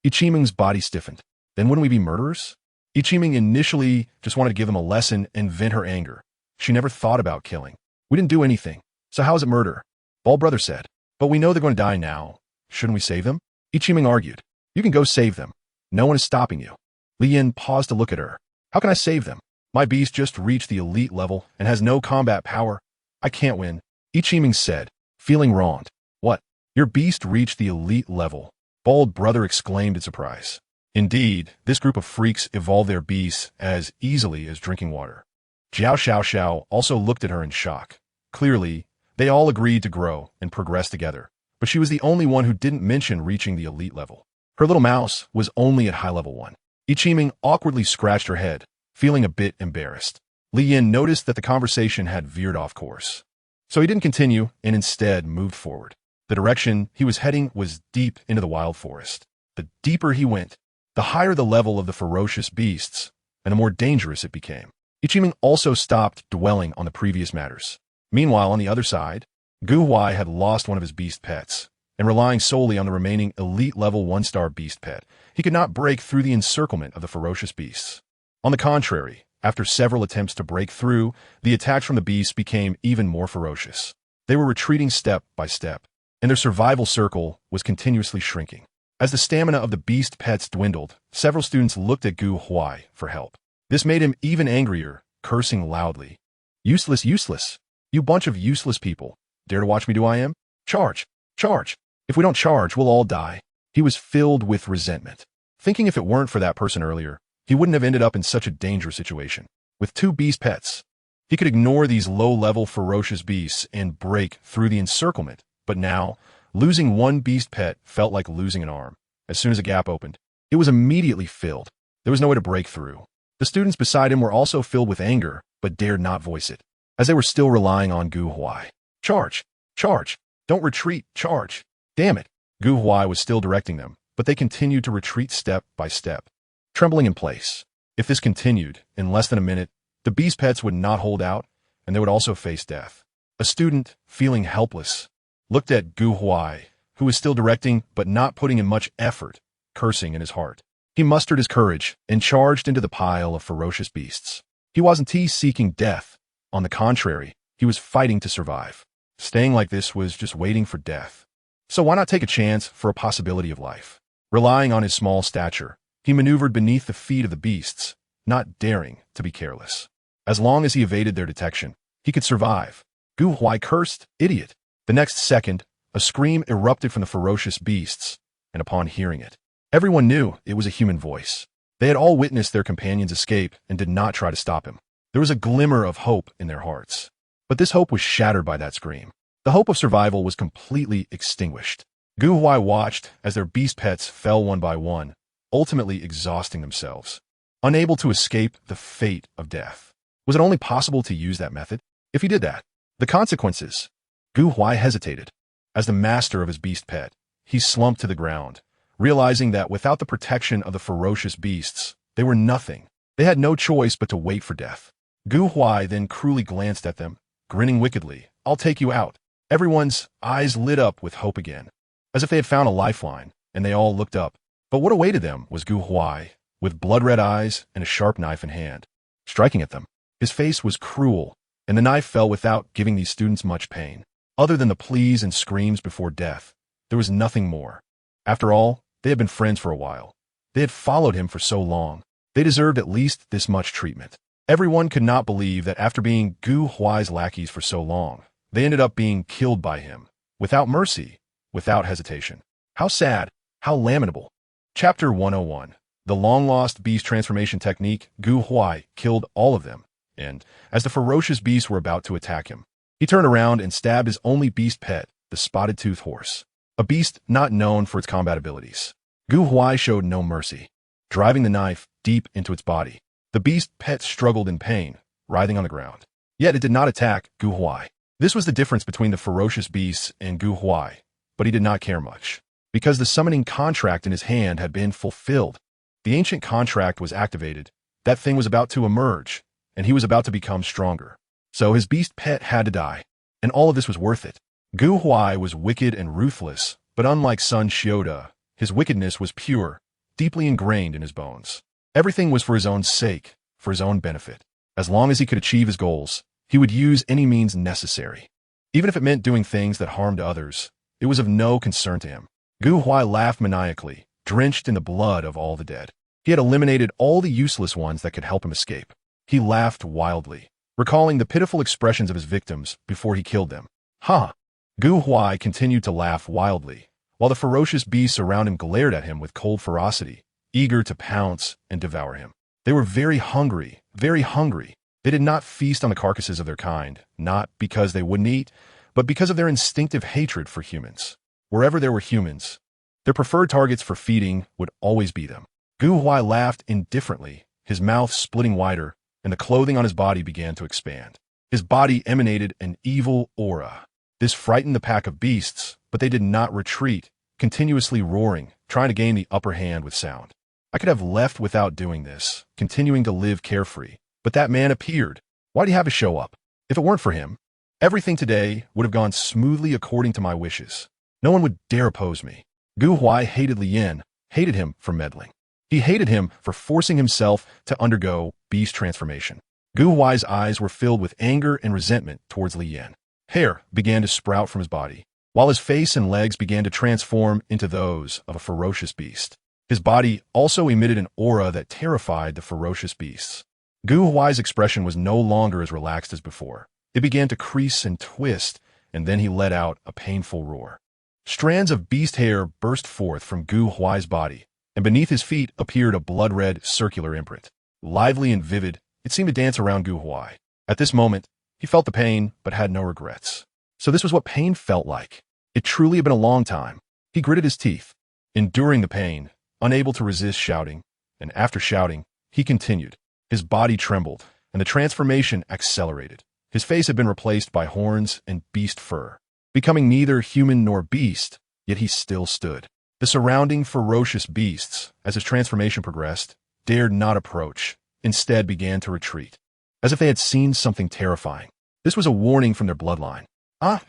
Ichiming's body stiffened. "Then wouldn't we be murderers?" Ichiming initially just wanted to give him a lesson and vent her anger. She never thought about killing. "We didn't do anything, so how is it murder?" Bald Brother said. "But we know they're going to die now. Shouldn't we save them?" Ichiming argued. "You can go save them. No one is stopping you." Li Yin paused to look at her. "How can I save them? My beast just reached the elite level and has no combat power. I can't win." Ichiming said, feeling wronged. "What? Your beast reached the elite level?" Bald Brother exclaimed in surprise. Indeed, this group of freaks evolved their beasts as easily as drinking water. Jiao Xiao also looked at her in shock. Clearly, they all agreed to grow and progress together, but she was the only one who didn't mention reaching the elite level. Her little mouse was only at high level 1. Ichiming awkwardly scratched her head, feeling a bit embarrassed. Li Yin noticed that the conversation had veered off course. So he didn't continue and instead moved forward. The direction he was heading was deep into the wild forest. The deeper he went, the higher the level of the ferocious beasts, and the more dangerous it became. Ichiming also stopped dwelling on the previous matters. Meanwhile, on the other side, Gu Huai had lost one of his beast pets, and relying solely on the remaining elite level 1-star beast pet, he could not break through the encirclement of the ferocious beasts. On the contrary, after several attempts to break through, the attacks from the beasts became even more ferocious. They were retreating step by step, and their survival circle was continuously shrinking. As the stamina of the beast pets dwindled, several students looked at Gu Huai for help. This made him even angrier, cursing loudly. Useless, useless. You bunch of useless people. Dare to watch me do I am? Charge! Charge! If we don't charge, we'll all die. He was filled with resentment, thinking if it weren't for that person earlier, he wouldn't have ended up in such a dangerous situation. With 2 beast pets, he could ignore these low-level ferocious beasts and break through the encirclement, but now, losing 1 beast pet felt like losing an arm. As soon as a gap opened, it was immediately filled. There was no way to break through. The students beside him were also filled with anger, but dared not voice it, as they were still relying on Gu Huai. Charge! Charge! Don't retreat! Charge! Damn it! Gu Huai was still directing them, but they continued to retreat step by step, trembling in place. If this continued, in less than a minute, the beast pets would not hold out, and they would also face death. A student, feeling helpless, looked at Gu Huai, who was still directing but not putting in much effort, cursing in his heart. He mustered his courage and charged into the pile of ferocious beasts. He wasn't seeking death. On the contrary, he was fighting to survive. Staying like this was just waiting for death. So why not take a chance for a possibility of life? Relying on his small stature, he maneuvered beneath the feet of the beasts, not daring to be careless. As long as he evaded their detection, he could survive. Gu Huai cursed, idiot. The next second, a scream erupted from the ferocious beasts, and upon hearing it, everyone knew it was a human voice. They had all witnessed their companion's escape and did not try to stop him. There was a glimmer of hope in their hearts. But this hope was shattered by that scream. The hope of survival was completely extinguished. Gu Huai watched as their beast pets fell one by one, ultimately exhausting themselves, unable to escape the fate of death. Was it only possible to use that method? If he did that, the consequences. Gu Huai hesitated. As the master of his beast pet, he slumped to the ground, realizing that without the protection of the ferocious beasts, they were nothing. They had no choice but to wait for death. Gu Huai then cruelly glanced at them, grinning wickedly. I'll take you out. Everyone's eyes lit up with hope again, as if they had found a lifeline, and they all looked up. But what awaited them was Gu Huai, with blood-red eyes and a sharp knife in hand, striking at them. His face was cruel, and the knife fell without giving these students much pain. Other than the pleas and screams before death, there was nothing more. After all, they had been friends for a while. They had followed him for so long. They deserved at least this much treatment. Everyone could not believe that after being Gu Huai's lackeys for so long, they ended up being killed by him, without mercy, without hesitation. How sad, how lamentable. Chapter 101. The long-lost beast transformation technique. Gu Huai killed all of them, and, as the ferocious beasts were about to attack him, he turned around and stabbed his only beast pet, the spotted-toothed horse, a beast not known for its combat abilities. Gu Huai showed no mercy, driving the knife deep into its body. The beast pet struggled in pain, writhing on the ground. Yet it did not attack Gu Huai. This was the difference between the ferocious beasts and Gu Huai, but he did not care much, because the summoning contract in his hand had been fulfilled. The ancient contract was activated, that thing was about to emerge, and he was about to become stronger. So his beast pet had to die, and all of this was worth it. Gu Huai was wicked and ruthless, but unlike Sun Shioda, his wickedness was pure, deeply ingrained in his bones. Everything was for his own sake, for his own benefit. As long as he could achieve his goals, he would use any means necessary. Even if it meant doing things that harmed others, it was of no concern to him. Gu Huai laughed maniacally, drenched in the blood of all the dead. He had eliminated all the useless ones that could help him escape. He laughed wildly, recalling the pitiful expressions of his victims before he killed them. Ha! Gu Huai continued to laugh wildly, while the ferocious beasts around him glared at him with cold ferocity, eager to pounce and devour him. They were very hungry, very hungry. They did not feast on the carcasses of their kind, not because they wouldn't eat, but because of their instinctive hatred for humans. Wherever there were humans, their preferred targets for feeding would always be them. Gu Huai laughed indifferently, his mouth splitting wider, and the clothing on his body began to expand. His body emanated an evil aura. This frightened the pack of beasts, but they did not retreat, continuously roaring, trying to gain the upper hand with sound. I could have left without doing this, continuing to live carefree, But that man appeared. Why'd he have to show up? If it weren't for him, everything today would have gone smoothly according to my wishes. No one would dare oppose me. Gu Huai hated Li Yin, hated him for meddling. He hated him for forcing himself to undergo beast transformation. Gu Huai's eyes were filled with anger and resentment towards Li Yin. Hair began to sprout from his body, while his face and legs began to transform into those of a ferocious beast. His body also emitted an aura that terrified the ferocious beasts. Gu Huai's expression was no longer as relaxed as before. It began to crease and twist, and then he let out a painful roar. Strands of beast hair burst forth from Gu Huai's body, and beneath his feet appeared a blood-red circular imprint. Lively and vivid, it seemed to dance around Gu Huai. At this moment, he felt the pain, but had no regrets. So this was what pain felt like. It truly had been a long time. He gritted his teeth, enduring the pain, unable to resist shouting, and after shouting, he continued. His body trembled, and the transformation accelerated. His face had been replaced by horns and beast fur. Becoming neither human nor beast, yet he still stood. The surrounding ferocious beasts, as his transformation progressed, dared not approach, instead began to retreat, as if they had seen something terrifying. This was a warning from their bloodline. Gu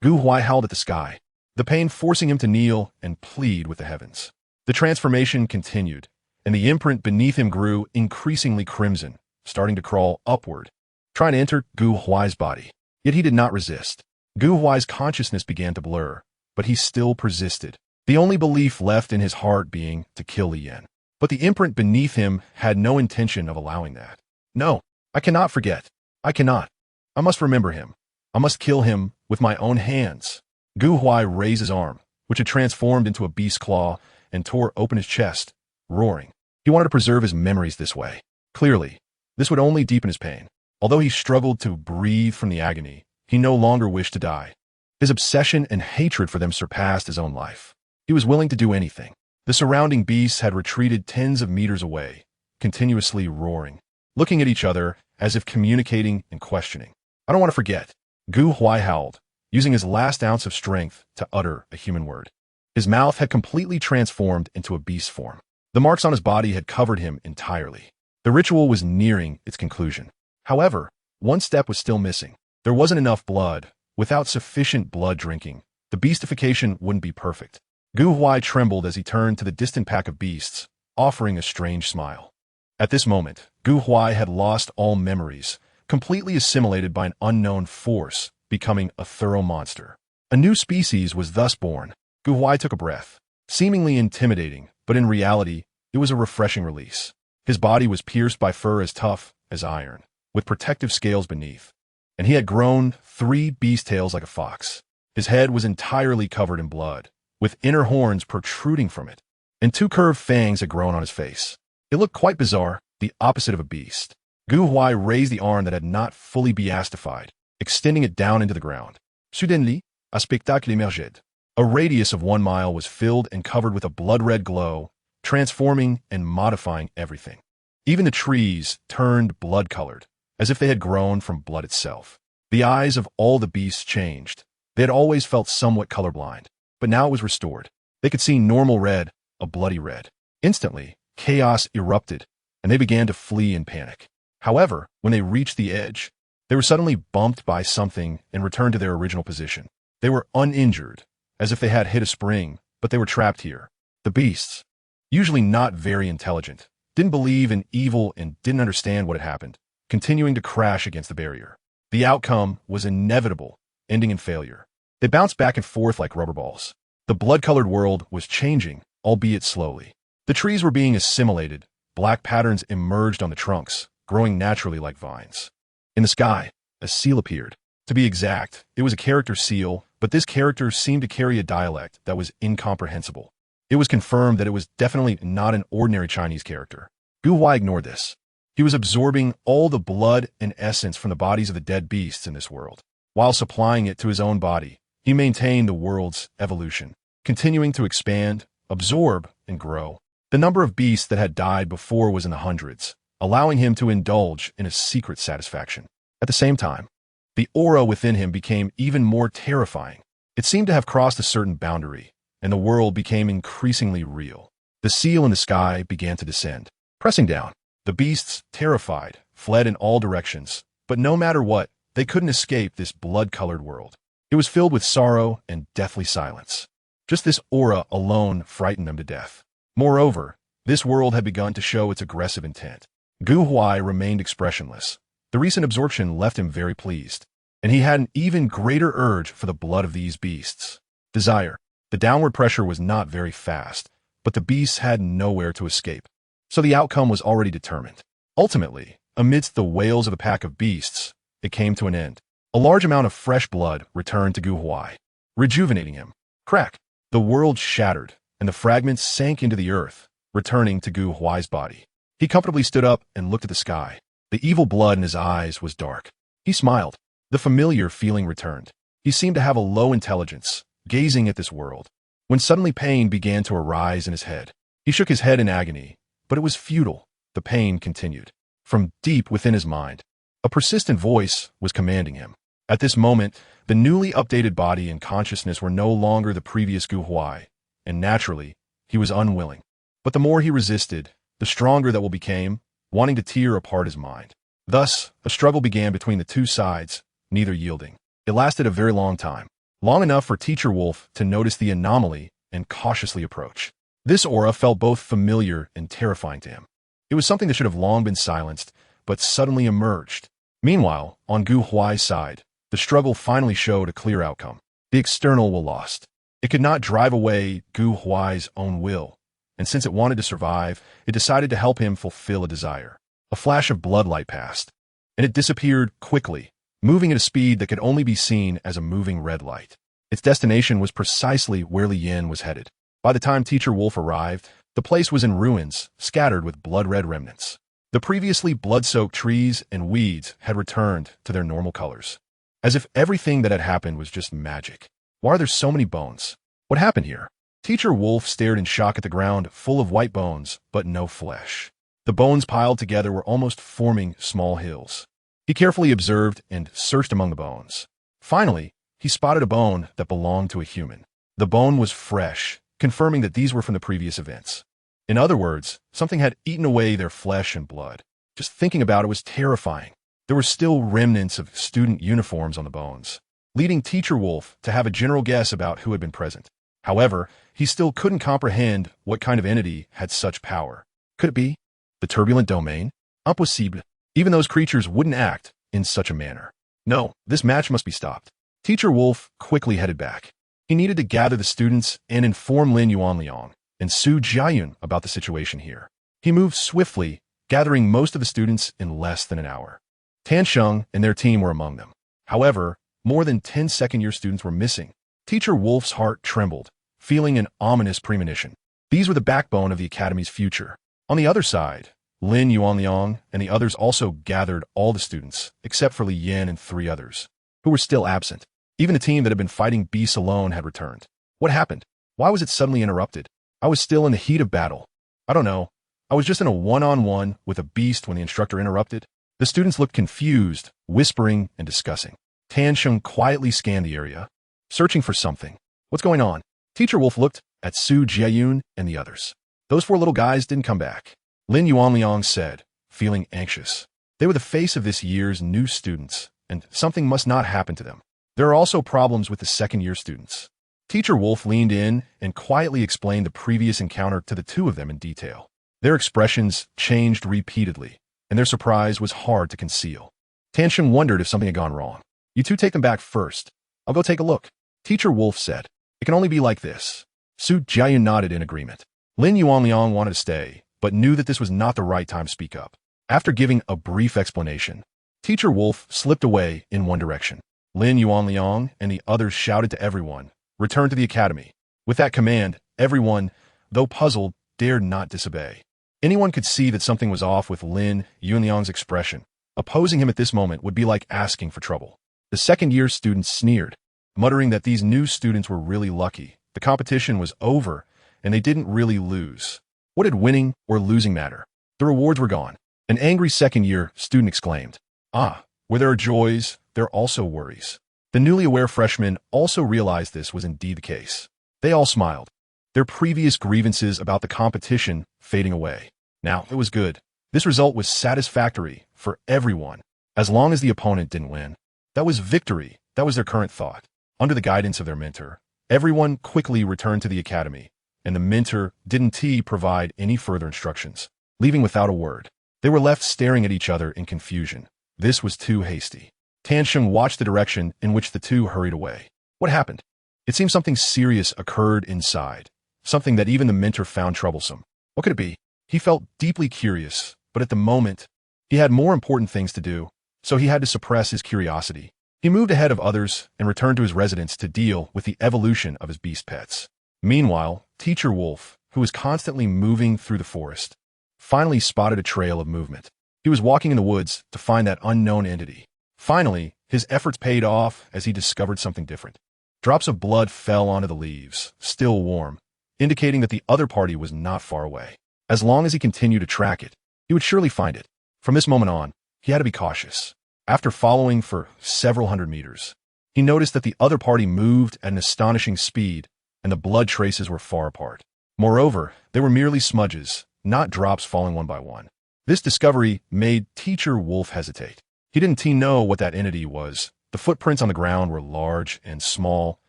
Huai howled at the sky, the pain forcing him to kneel and plead with the heavens. The transformation continued, and the imprint beneath him grew increasingly crimson, starting to crawl upward, trying to enter Gu Huai's body. Yet he did not resist. Gu Huai's consciousness began to blur, but he still persisted, the only belief left in his heart being to kill Li Yin. But the imprint beneath him had no intention of allowing that. No, I cannot forget. I cannot. I must remember him. I must kill him with my own hands. Gu Huai raised his arm, which had transformed into a beast's claw, and tore open his chest, roaring. He wanted to preserve his memories this way. Clearly, this would only deepen his pain. Although he struggled to breathe from the agony, he no longer wished to die. His obsession and hatred for them surpassed his own life. He was willing to do anything. The surrounding beasts had retreated tens of meters away, continuously roaring, looking at each other as if communicating and questioning. I don't want to forget. Gu Huai howled, using his last ounce of strength to utter a human word. His mouth had completely transformed into a beast form. The marks on his body had covered him entirely. The ritual was nearing its conclusion. However, one step was still missing. There wasn't enough blood. Without sufficient blood drinking, the beastification wouldn't be perfect. Gu Huai trembled as he turned to the distant pack of beasts, offering a strange smile. At this moment, Gu Huai had lost all memories, completely assimilated by an unknown force, becoming a thorough monster. A new species was thus born. Gu Huai took a breath. Seemingly intimidating, but in reality, it was a refreshing release. His body was pierced by fur as tough as iron, with protective scales beneath, and he had grown 3 beast tails like a fox. His head was entirely covered in blood, with inner horns protruding from it, and 2 curved fangs had grown on his face. It looked quite bizarre, the opposite of a beast. Gu Huai raised the arm that had not fully beastified, extending it down into the ground. Soudainement, un spectacle émerged. A radius of 1 mile was filled and covered with a blood-red glow, transforming and modifying everything. Even the trees turned blood-colored, as if they had grown from blood itself. The eyes of all the beasts changed. They had always felt somewhat colorblind, but now it was restored. They could see normal red, a bloody red. Instantly, chaos erupted, and they began to flee in panic. However, when they reached the edge, they were suddenly bumped by something and returned to their original position. They were uninjured, as if they had hit a spring, but they were trapped here. The beasts, usually not very intelligent, didn't believe in evil and didn't understand what had happened, continuing to crash against the barrier. The outcome was inevitable, ending in failure. They bounced back and forth like rubber balls. The blood-colored world was changing, albeit slowly. The trees were being assimilated. Black patterns emerged on the trunks, growing naturally like vines. In the sky, a seal appeared. To be exact, it was a character seal, but this character seemed to carry a dialect that was incomprehensible. It was confirmed that it was definitely not an ordinary Chinese character. Gu Huai ignored this. He was absorbing all the blood and essence from the bodies of the dead beasts in this world. While supplying it to his own body, he maintained the world's evolution, continuing to expand, absorb, and grow. The number of beasts that had died before was in the hundreds, allowing him to indulge in a secret satisfaction. At the same time, the aura within him became even more terrifying. It seemed to have crossed a certain boundary, and the world became increasingly real. The seal in the sky began to descend. Pressing down, The beasts, terrified, fled in all directions, but no matter what, they couldn't escape this blood-colored world. It was filled with sorrow and deathly silence. Just this aura alone frightened them to death. Moreover, this world had begun to show its aggressive intent. Gu Huai remained expressionless. The recent absorption left him very pleased, and he had an even greater urge for the blood of these beasts. Desire. The downward pressure was not very fast, but the beasts had nowhere to escape. So the outcome was already determined. Ultimately, amidst the wails of the pack of beasts, it came to an end. A large amount of fresh blood returned to Gu Huai, rejuvenating him. Crack! The world shattered, and the fragments sank into the earth, returning to Gu Huai's body. He comfortably stood up and looked at the sky. The evil blood in his eyes was dark. He smiled. The familiar feeling returned. He seemed to have a low intelligence, gazing at this world, when suddenly pain began to arise in his head. He shook his head in agony, but it was futile. The pain continued. From deep within his mind, a persistent voice was commanding him. At this moment, the newly updated body and consciousness were no longer the previous Gu Huai, and naturally, he was unwilling. But the more he resisted, the stronger that will became, wanting to tear apart his mind. Thus, a struggle began between the two sides, neither yielding. It lasted a very long time, long enough for Teacher Wolf to notice the anomaly and cautiously approach. This aura felt both familiar and terrifying to him. It was something that should have long been silenced, but suddenly emerged. Meanwhile, on Gu Huai's side, the struggle finally showed a clear outcome. The external will lost. It could not drive away Gu Huai's own will, and since it wanted to survive, it decided to help him fulfill a desire. A flash of bloodlight passed, and it disappeared quickly, moving at a speed that could only be seen as a moving red light. Its destination was precisely where Li Yin was headed. By the time Teacher Wolf arrived, the place was in ruins, scattered with blood-red remnants. The previously blood-soaked trees and weeds had returned to their normal colors, as if everything that had happened was just magic. Why are there so many bones? What happened here? Teacher Wolf stared in shock at the ground, full of white bones, but no flesh. The bones piled together were almost forming small hills. He carefully observed and searched among the bones. Finally, he spotted a bone that belonged to a human. The bone was fresh, confirming that these were from the previous events. In other words, something had eaten away their flesh and blood. Just thinking about it was terrifying. There were still remnants of student uniforms on the bones, leading Teacher Wolf to have a general guess about who had been present. However, he still couldn't comprehend what kind of entity had such power. Could it be the turbulent domain? Impossible. Even those creatures wouldn't act in such a manner. No, this match must be stopped. Teacher Wolf quickly headed back. He needed to gather the students and inform Lin Yuanliang and Su Jiayun about the situation here. He moved swiftly, gathering most of the students in less than an hour. Tan Sheng and their team were among them. However, more than 10 second-year students were missing. Teacher Wolf's heart trembled, feeling an ominous premonition. These were the backbone of the academy's future. On the other side, Lin Yuanliang and the others also gathered all the students, except for Li Yin and 3 others, who were still absent. Even the team that had been fighting beasts alone had returned. What happened? Why was it suddenly interrupted? I was still in the heat of battle. I don't know. I was just in a one-on-one with a beast when the instructor interrupted. The students looked confused, whispering and discussing. Tan Sheng quietly scanned the area, searching for something. What's going on? Teacher Wolf looked at Su Jiayun and the others. Those 4 little guys didn't come back. Lin Yuanliang said, feeling anxious. They were the face of this year's new students, and something must not happen to them. There are also problems with the second-year students. Teacher Wolf leaned in and quietly explained the previous encounter to the 2 of them in detail. Their expressions changed repeatedly, and their surprise was hard to conceal. Tan Sheng wondered if something had gone wrong. You 2 take them back first. I'll go take a look. Teacher Wolf said. It can only be like this. Su Jiayun nodded in agreement. Lin Yuanliang wanted to stay, but knew that this was not the right time to speak up. After giving a brief explanation, Teacher Wolf slipped away in one direction. Lin Yuanliang and the others shouted to everyone, "Return to the academy." With that command, everyone, though puzzled, dared not disobey. Anyone could see that something was off with Lin Yuanliang's expression. Opposing him at this moment would be like asking for trouble. The second-year students sneered, muttering that these new students were really lucky. The competition was over, and they didn't really lose. What did winning or losing matter? The rewards were gone. An angry second-year student exclaimed, "Ah, where there are joys, there are also worries." The newly aware freshmen also realized this was indeed the case. They all smiled, their previous grievances about the competition fading away. Now, it was good. This result was satisfactory for everyone, as long as the opponent didn't win. That was victory. That was their current thought. Under the guidance of their mentor, everyone quickly returned to the academy, and the mentor didn't provide any further instructions, leaving without a word. They were left staring at each other in confusion. This was too hasty. Tansheng watched the direction in which the two hurried away. What happened? It seemed something serious occurred inside, something that even the mentor found troublesome. What could it be? He felt deeply curious, but at the moment, he had more important things to do, so he had to suppress his curiosity. He moved ahead of others and returned to his residence to deal with the evolution of his beast pets. Meanwhile, Teacher Wolf, who was constantly moving through the forest, finally spotted a trail of movement. He was walking in the woods to find that unknown entity. Finally, his efforts paid off as he discovered something different. Drops of blood fell onto the leaves, still warm, indicating that the other party was not far away. As long as he continued to track it, he would surely find it. From this moment on, he had to be cautious. After following for several hundred meters, he noticed that the other party moved at an astonishing speed, and the blood traces were far apart. Moreover, they were merely smudges, not drops falling one by one. This discovery made Teacher Wolf hesitate. He didn't know what that entity was. The footprints on the ground were large and small,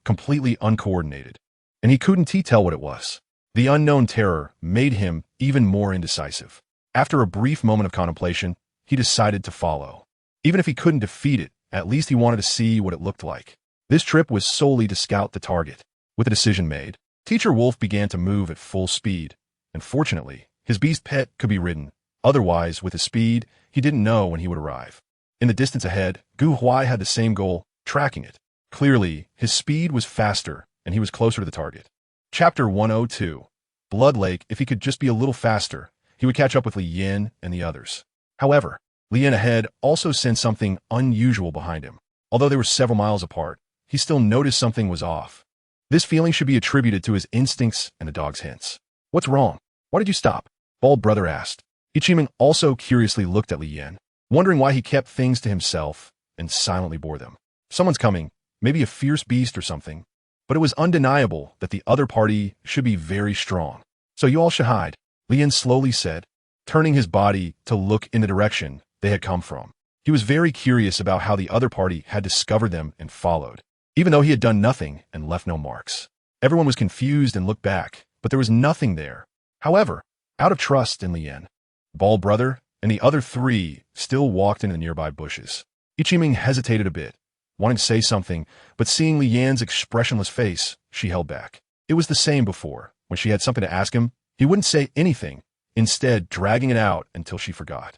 completely uncoordinated, and he couldn't tell what it was. The unknown terror made him even more indecisive. After a brief moment of contemplation, he decided to follow. Even if he couldn't defeat it, at least he wanted to see what it looked like. This trip was solely to scout the target. With the decision made, Teacher Wolf began to move at full speed, and fortunately, his beast pet could be ridden. Otherwise, with his speed, he didn't know when he would arrive. In the distance ahead, Gu Huai had the same goal, tracking it. Clearly, his speed was faster, and he was closer to the target. Chapter 102. Blood Lake. If he could just be a little faster, he would catch up with Li Yin and the others. However, Li Yin ahead also sensed something unusual behind him. Although they were several miles apart, he still noticed something was off. This feeling should be attributed to his instincts and the dog's hints. What's wrong? Why did you stop? Bald Brother asked. Ichiming also curiously looked at Li Yin, wondering why he kept things to himself and silently bore them. Someone's coming, maybe a fierce beast or something. But it was undeniable that the other party should be very strong. So you all should hide, Li Yin slowly said, turning his body to look in the direction they had come from. He was very curious about how the other party had discovered them and followed, even though he had done nothing and left no marks. Everyone was confused and looked back, but there was nothing there. However, out of trust in Li Yin, Bald Brother and the other three still walked in the nearby bushes. Ichiming hesitated a bit, wanting to say something, but seeing Li Yan's expressionless face, she held back. It was the same before. When she had something to ask him, he wouldn't say anything, instead dragging it out until she forgot.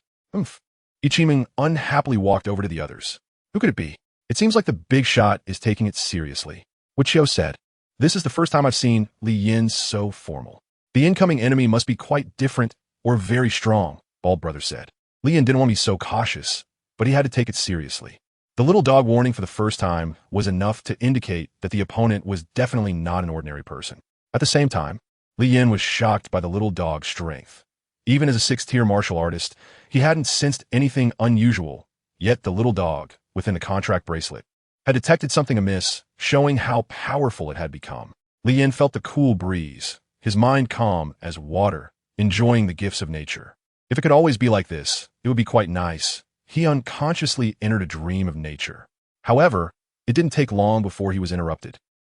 Ichiming unhappily walked over to the others. Who could it be? It seems like the big shot is taking it seriously. Wuqiu said. This is the first time I've seen Li Yin so formal. The incoming enemy must be quite different or very strong, Bald Brother said. Li Yin didn't want to be so cautious, but he had to take it seriously. The little dog warning for the first time was enough to indicate that the opponent was definitely not an ordinary person. At the same time, Li Yin was shocked by the little dog's strength. Even as a 6th-tier martial artist, he hadn't sensed anything unusual, yet the little dog, within the contract bracelet, had detected something amiss, showing how powerful it had become. Li Yin felt the cool breeze, his mind calm as water, enjoying the gifts of nature. If it could always be like this, it would be quite nice. He unconsciously entered a dream of nature. However, it didn't take long before he was interrupted.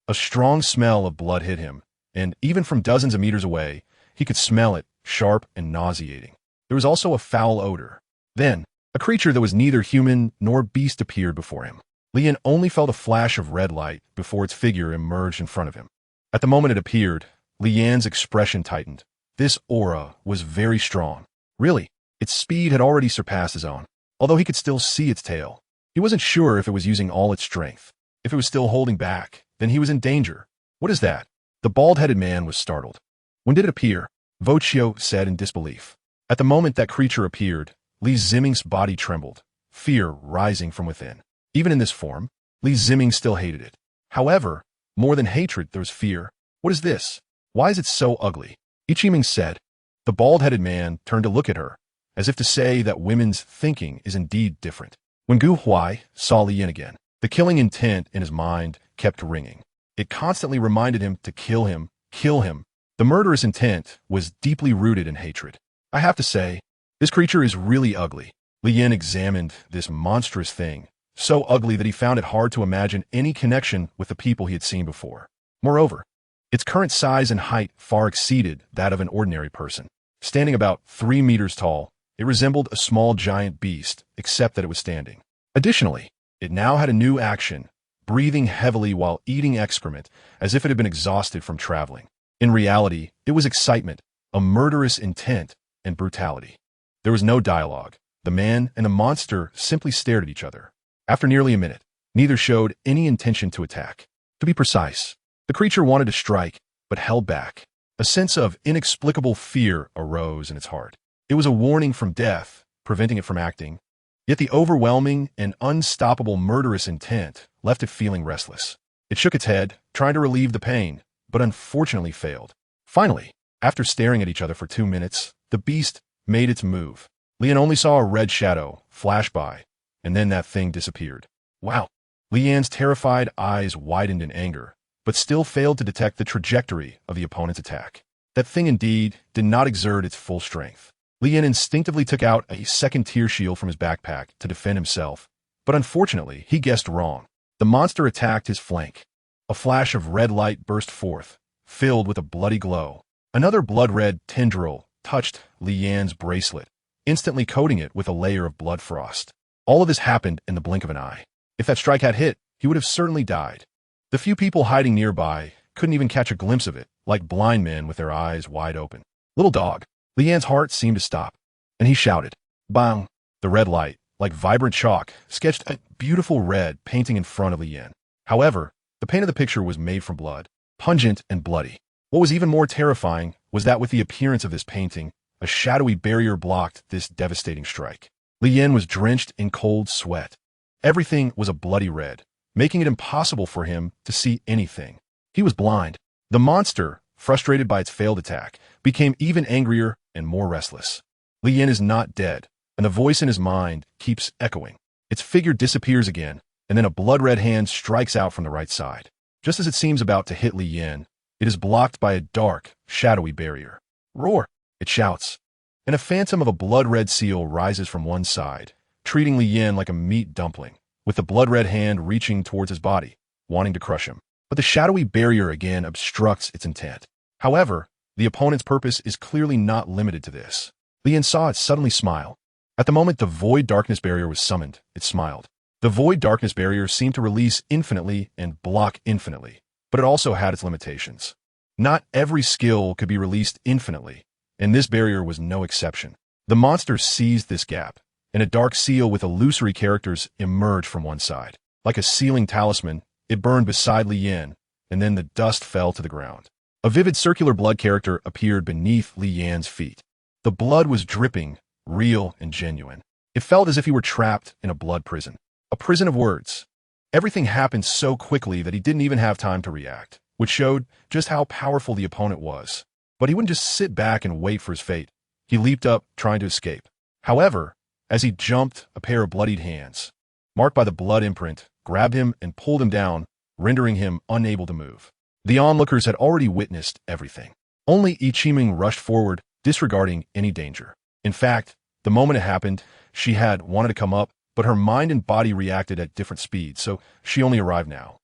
A strong smell of blood hit him, and even from dozens of meters away, he could smell it, sharp and nauseating. There was also a foul odor. Then, a creature that was neither human nor beast appeared before him. Li Yin only felt a flash of red light before its figure emerged in front of him. At the moment it appeared, Li Yan's expression tightened. This aura was very strong. Really, its speed had already surpassed his own, although he could still see its tail. He wasn't sure if it was using all its strength. If it was still holding back, then he was in danger. What is that? The bald-headed man was startled. When did it appear? Wuqiu said in disbelief. At the moment that creature appeared, Li Ziming's body trembled, fear rising from within. Even in this form, Li Ziming still hated it. However, more than hatred, there was fear. What is this? Why is it so ugly? Ichiming said. The bald-headed man turned to look at her, as if to say that women's thinking is indeed different. When Gu Huai saw Li Yin again, the killing intent in his mind kept ringing. It constantly reminded him to kill him, kill him. The murderous intent was deeply rooted in hatred. I have to say, This creature is really ugly. Li Yin examined this monstrous thing, so ugly that he found it hard to imagine any connection with the people he had seen before. Moreover, its current size and height far exceeded that of an ordinary person. Standing about 3 meters tall, it resembled a small giant beast, except that it was standing. Additionally, it now had a new action, breathing heavily while eating excrement, as if it had been exhausted from traveling. In reality, it was excitement, a murderous intent, and brutality. There was no dialogue. The man and the monster simply stared at each other. After nearly a minute, neither showed any intention to attack. To be precise, the creature wanted to strike, but held back. A sense of inexplicable fear arose in its heart. It was a warning from death, preventing it from acting. Yet the overwhelming and unstoppable murderous intent left it feeling restless. It shook its head, trying to relieve the pain, but unfortunately failed. Finally, after staring at each other for 2 minutes, the beast made its move. Li Yan only saw a red shadow flash by, and then that thing disappeared. Wow! Li Yan's terrified eyes widened in anger, but still failed to detect the trajectory of the opponent's attack. That thing indeed did not exert its full strength. Li Yan instinctively took out a second-tier shield from his backpack to defend himself, but unfortunately, he guessed wrong. The monster attacked his flank. A flash of red light burst forth, filled with a bloody glow. Another blood-red tendril touched Li Yan's bracelet, instantly coating it with a layer of blood frost. All of this happened in the blink of an eye. If that strike had hit, he would have certainly died. The few people hiding nearby couldn't even catch a glimpse of it, like blind men with their eyes wide open. Little dog. Li Yan's heart seemed to stop, and he shouted, "Bang!" The red light, like vibrant chalk, sketched a beautiful red painting in front of Li Yan. However, the paint of the picture was made from blood, pungent and bloody. What was even more terrifying was that with the appearance of this painting, a shadowy barrier blocked this devastating strike. Li Yan was drenched in cold sweat. Everything was a bloody red, making it impossible for him to see anything. He was blind. The monster, frustrated by its failed attack, became even angrier and more restless. Li Yan is not dead, and the voice in his mind keeps echoing. Its figure disappears again, and then a blood-red hand strikes out from the right side. Just as it seems about to hit Li Yan, it is blocked by a dark, shadowy barrier. "Roar!" it shouts, and a phantom of a blood-red seal rises from one side, treating Li Yan like a meat dumpling, with the blood-red hand reaching towards his body, wanting to crush him. But the shadowy barrier again obstructs its intent. However, the opponent's purpose is clearly not limited to this. Li Yan saw it suddenly smile. At the moment the void darkness barrier was summoned, it smiled. The void darkness barrier seemed to release infinitely and block infinitely, but it also had its limitations. Not every skill could be released infinitely, and this barrier was no exception. The monster seized this gap, and a dark seal with illusory characters emerged from one side. Like a sealing talisman, it burned beside Li Yan, and then the dust fell to the ground. A vivid circular blood character appeared beneath Li Yan's feet. The blood was dripping, real and genuine. It felt as if he were trapped in a blood prison. A prison of words. Everything happened so quickly that he didn't even have time to react, which showed just how powerful the opponent was. But he wouldn't just sit back and wait for his fate. He leaped up, trying to escape. However, as he jumped, a pair of bloodied hands, marked by the blood imprint, grabbed him and pulled him down, rendering him unable to move. The onlookers had already witnessed everything. Only Ichiming rushed forward, disregarding any danger. In fact, the moment it happened, she had wanted to come up, but her mind and body reacted at different speeds, so she only arrived now.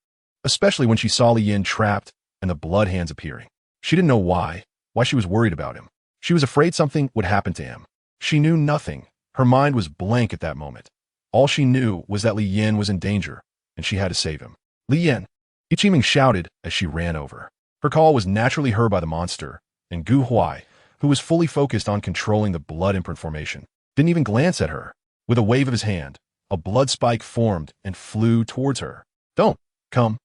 Especially when she saw Li Yan trapped and the blood hands appearing. She didn't know why she was worried about him. She was afraid something would happen to him. She knew nothing. Her mind was blank at that moment. All she knew was that Li Yan was in danger, and she had to save him. "Li Yan!" Ichiming shouted as she ran over. Her call was naturally heard by the monster, and Gu Huai, who was fully focused on controlling the blood imprint formation, didn't even glance at her. With a wave of his hand, a blood spike formed and flew towards her. "Don't come."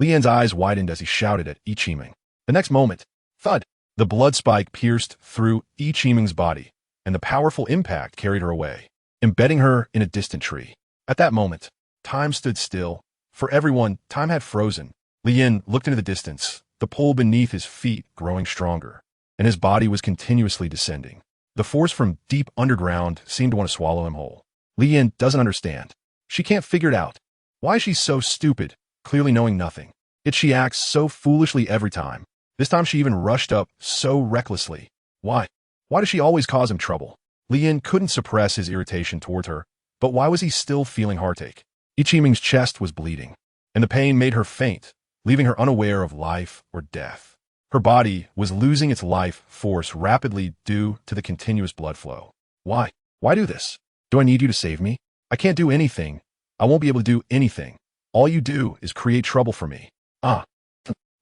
Li Yan's eyes widened as he shouted at Ichiming. The next moment, thud, the blood spike pierced through Ichiming's body, and the powerful impact carried her away, embedding her in a distant tree. At that moment, time stood still. For everyone, time had frozen. Li Yan looked into the distance, the pull beneath his feet growing stronger, and his body was continuously descending. The force from deep underground seemed to want to swallow him whole. Li Yan doesn't understand. She can't figure it out. Why is she so stupid, clearly knowing nothing? Yet she acts so foolishly every time. This time she even rushed up so recklessly. Why? Why does she always cause him trouble? Li Yin couldn't suppress his irritation toward her, but why was he still feeling heartache? Ichiming's chest was bleeding, and the pain made her faint, leaving her unaware of life or death. Her body was losing its life force rapidly due to the continuous blood flow. Why? Why do this? Do I need you to save me? I can't do anything. I won't be able to do anything. All you do is create trouble for me. Ah.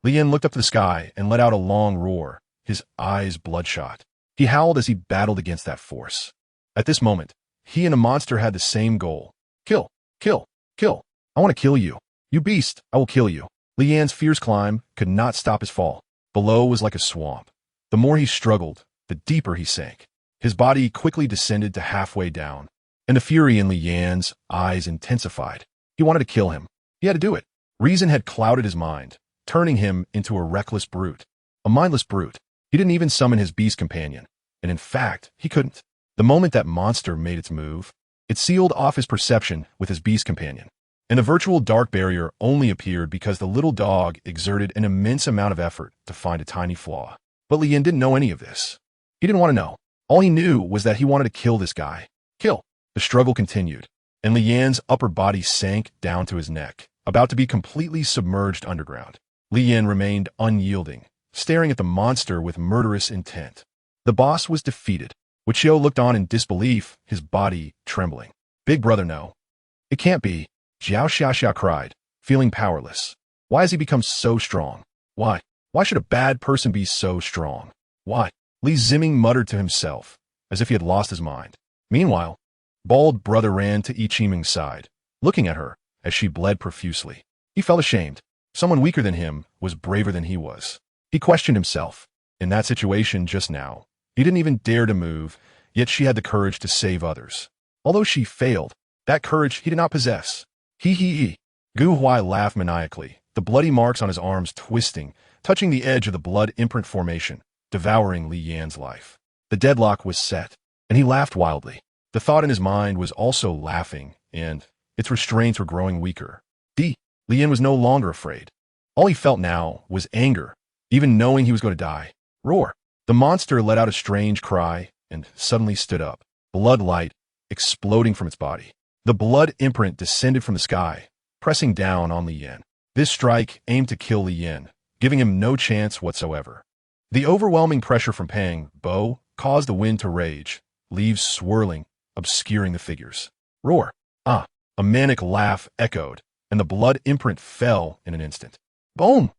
Li Yin looked up to the sky and let out a long roar, his eyes bloodshot. He howled as he battled against that force. At this moment, he and the monster had the same goal. Kill, kill, kill. I want to kill you. You beast, I will kill you. Li Yan's fierce climb could not stop his fall. Below was like a swamp. The more he struggled, the deeper he sank. His body quickly descended to halfway down, and the fury in Li Yan's eyes intensified. He wanted to kill him. He had to do it. Reason had clouded his mind, turning him into a reckless brute. A mindless brute. He didn't even summon his beast companion, and in fact, he couldn't. The moment that monster made its move, it sealed off his perception with his beast companion, and the virtual dark barrier only appeared because the little dog exerted an immense amount of effort to find a tiny flaw. But Li Yin didn't know any of this. He didn't want to know. All he knew was that he wanted to kill this guy. Kill. The struggle continued, and Li Yan's upper body sank down to his neck, about to be completely submerged underground. Li Yin remained unyielding, staring at the monster with murderous intent. The boss was defeated. Wichio looked on in disbelief, his body trembling. Big brother, no. It can't be. Jiao Xiaxia cried, feeling powerless. Why has he become so strong? Why? Why should a bad person be so strong? Why? Li Ziming muttered to himself, as if he had lost his mind. Meanwhile, bald brother ran to Ichiming's side, looking at her as she bled profusely. He felt ashamed. Someone weaker than him was braver than he was. He questioned himself. In that situation just now, he didn't even dare to move, yet she had the courage to save others. Although she failed, that courage he did not possess. He. Gu Huai laughed maniacally, the bloody marks on his arms twisting, touching the edge of the blood imprint formation, devouring Li Yan's life. The deadlock was set, and he laughed wildly. The thought in his mind was also laughing, and its restraints were growing weaker. Li Yan was no longer afraid. All he felt now was anger, even knowing he was going to die. Roar. The monster let out a strange cry and suddenly stood up, blood light exploding from its body. The blood imprint descended from the sky, pressing down on Li Yan. This strike aimed to kill Li Yan, giving him no chance whatsoever. The overwhelming pressure from Pang Bo caused the wind to rage, leaves swirling, obscuring the figures. Roar. Ah! A manic laugh echoed, and the blood imprint fell in an instant. Boom!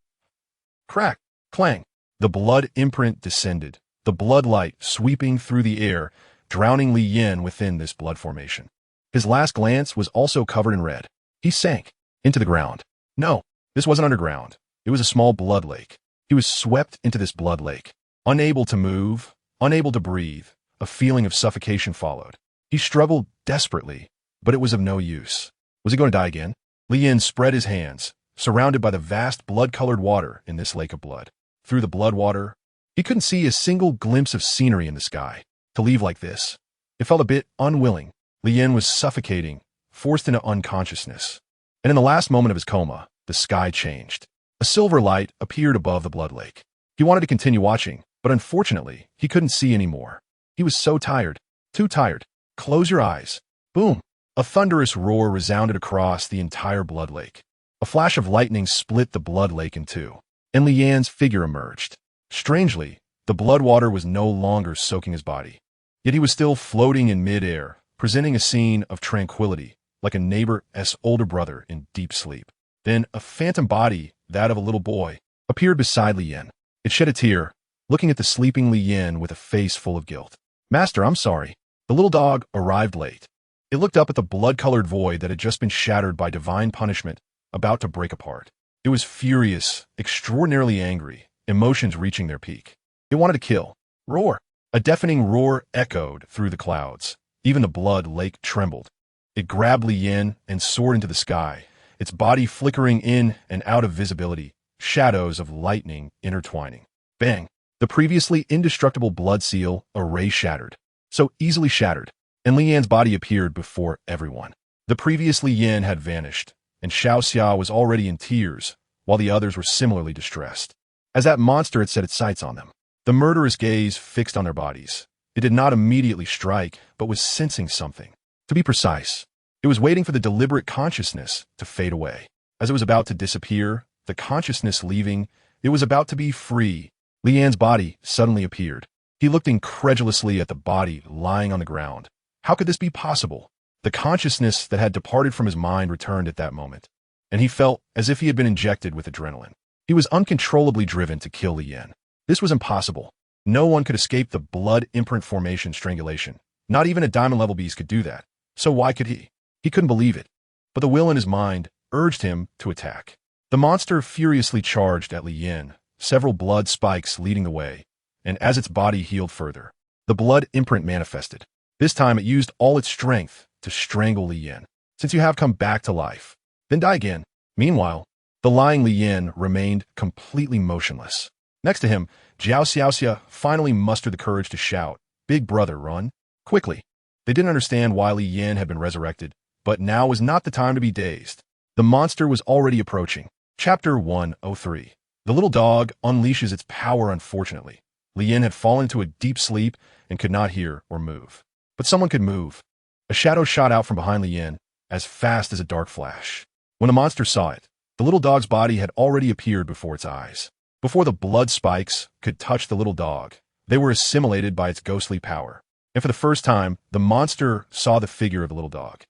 Crack! Clang! The blood imprint descended, the blood light sweeping through the air, drowning Li Yan within this blood formation. His last glance was also covered in red. He sank into the ground. No, this wasn't underground. It was a small blood lake. He was swept into this blood lake. Unable to move, unable to breathe, a feeling of suffocation followed. He struggled desperately, but it was of no use. Was he going to die again? Li Yin spread his hands, surrounded by the vast blood-colored water in this lake of blood. Through the blood water, he couldn't see a single glimpse of scenery in the sky. To leave like this, it felt a bit unwilling. Li Yin was suffocating, forced into unconsciousness. And in the last moment of his coma, the sky changed. A silver light appeared above the blood lake. He wanted to continue watching, but unfortunately, he couldn't see anymore. He was so tired. Too tired. Close your eyes. Boom! A thunderous roar resounded across the entire blood lake. A flash of lightning split the blood lake in two, and Li Yan's figure emerged. Strangely, the blood water was no longer soaking his body. Yet he was still floating in mid-air, presenting a scene of tranquility, like a neighbor's older brother in deep sleep. Then a phantom body, that of a little boy, appeared beside Li Yan. It shed a tear, looking at the sleeping Li Yan with a face full of guilt. Master, I'm sorry. The little dog arrived late. It looked up at the blood-colored void that had just been shattered by divine punishment, about to break apart. It was furious, extraordinarily angry, emotions reaching their peak. It wanted to kill. Roar! A deafening roar echoed through the clouds. Even the blood lake trembled. It grabbed Li Yan and soared into the sky, its body flickering in and out of visibility, shadows of lightning intertwining. Bang! The previously indestructible blood seal array shattered. So easily shattered, and Li Yan's body appeared before everyone. The previous Li Yan had vanished, and Xiao Xia was already in tears, while the others were similarly distressed. As that monster had set its sights on them, the murderous gaze fixed on their bodies, It did not immediately strike, but was sensing something. To be precise, it was waiting for the deliberate consciousness to fade away. As it was about to disappear, the consciousness leaving, it was about to be free. Lian's body suddenly appeared. He looked incredulously at the body lying on the ground. How could this be possible? The consciousness that had departed from his mind returned at that moment, and he felt as if he had been injected with adrenaline. He was uncontrollably driven to kill Lian. This was impossible. No one could escape the blood imprint formation strangulation. Not even a diamond-level beast could do that. So why could he? He couldn't believe it. But the will in his mind urged him to attack. The monster furiously charged at Lian, several blood spikes leading the way, and as its body healed further, the blood imprint manifested. This time it used all its strength to strangle Lian. Since you have come back to life, then die again. Meanwhile, the lying Lian remained completely motionless. Next to him, Jiao Xiaoxia finally mustered the courage to shout, "Big brother, run!" Quickly. They didn't understand why Lian had been resurrected, but now was not the time to be dazed. The monster was already approaching. Chapter 103. The little dog unleashes its power unfortunately. Lian had fallen into a deep sleep and could not hear or move. But someone could move. A shadow shot out from behind Lian, as fast as a dark flash. When the monster saw it, the little dog's body had already appeared before its eyes. Before the blood spikes could touch the little dog, they were assimilated by its ghostly power. And for the first time, the monster saw the figure of the little dog.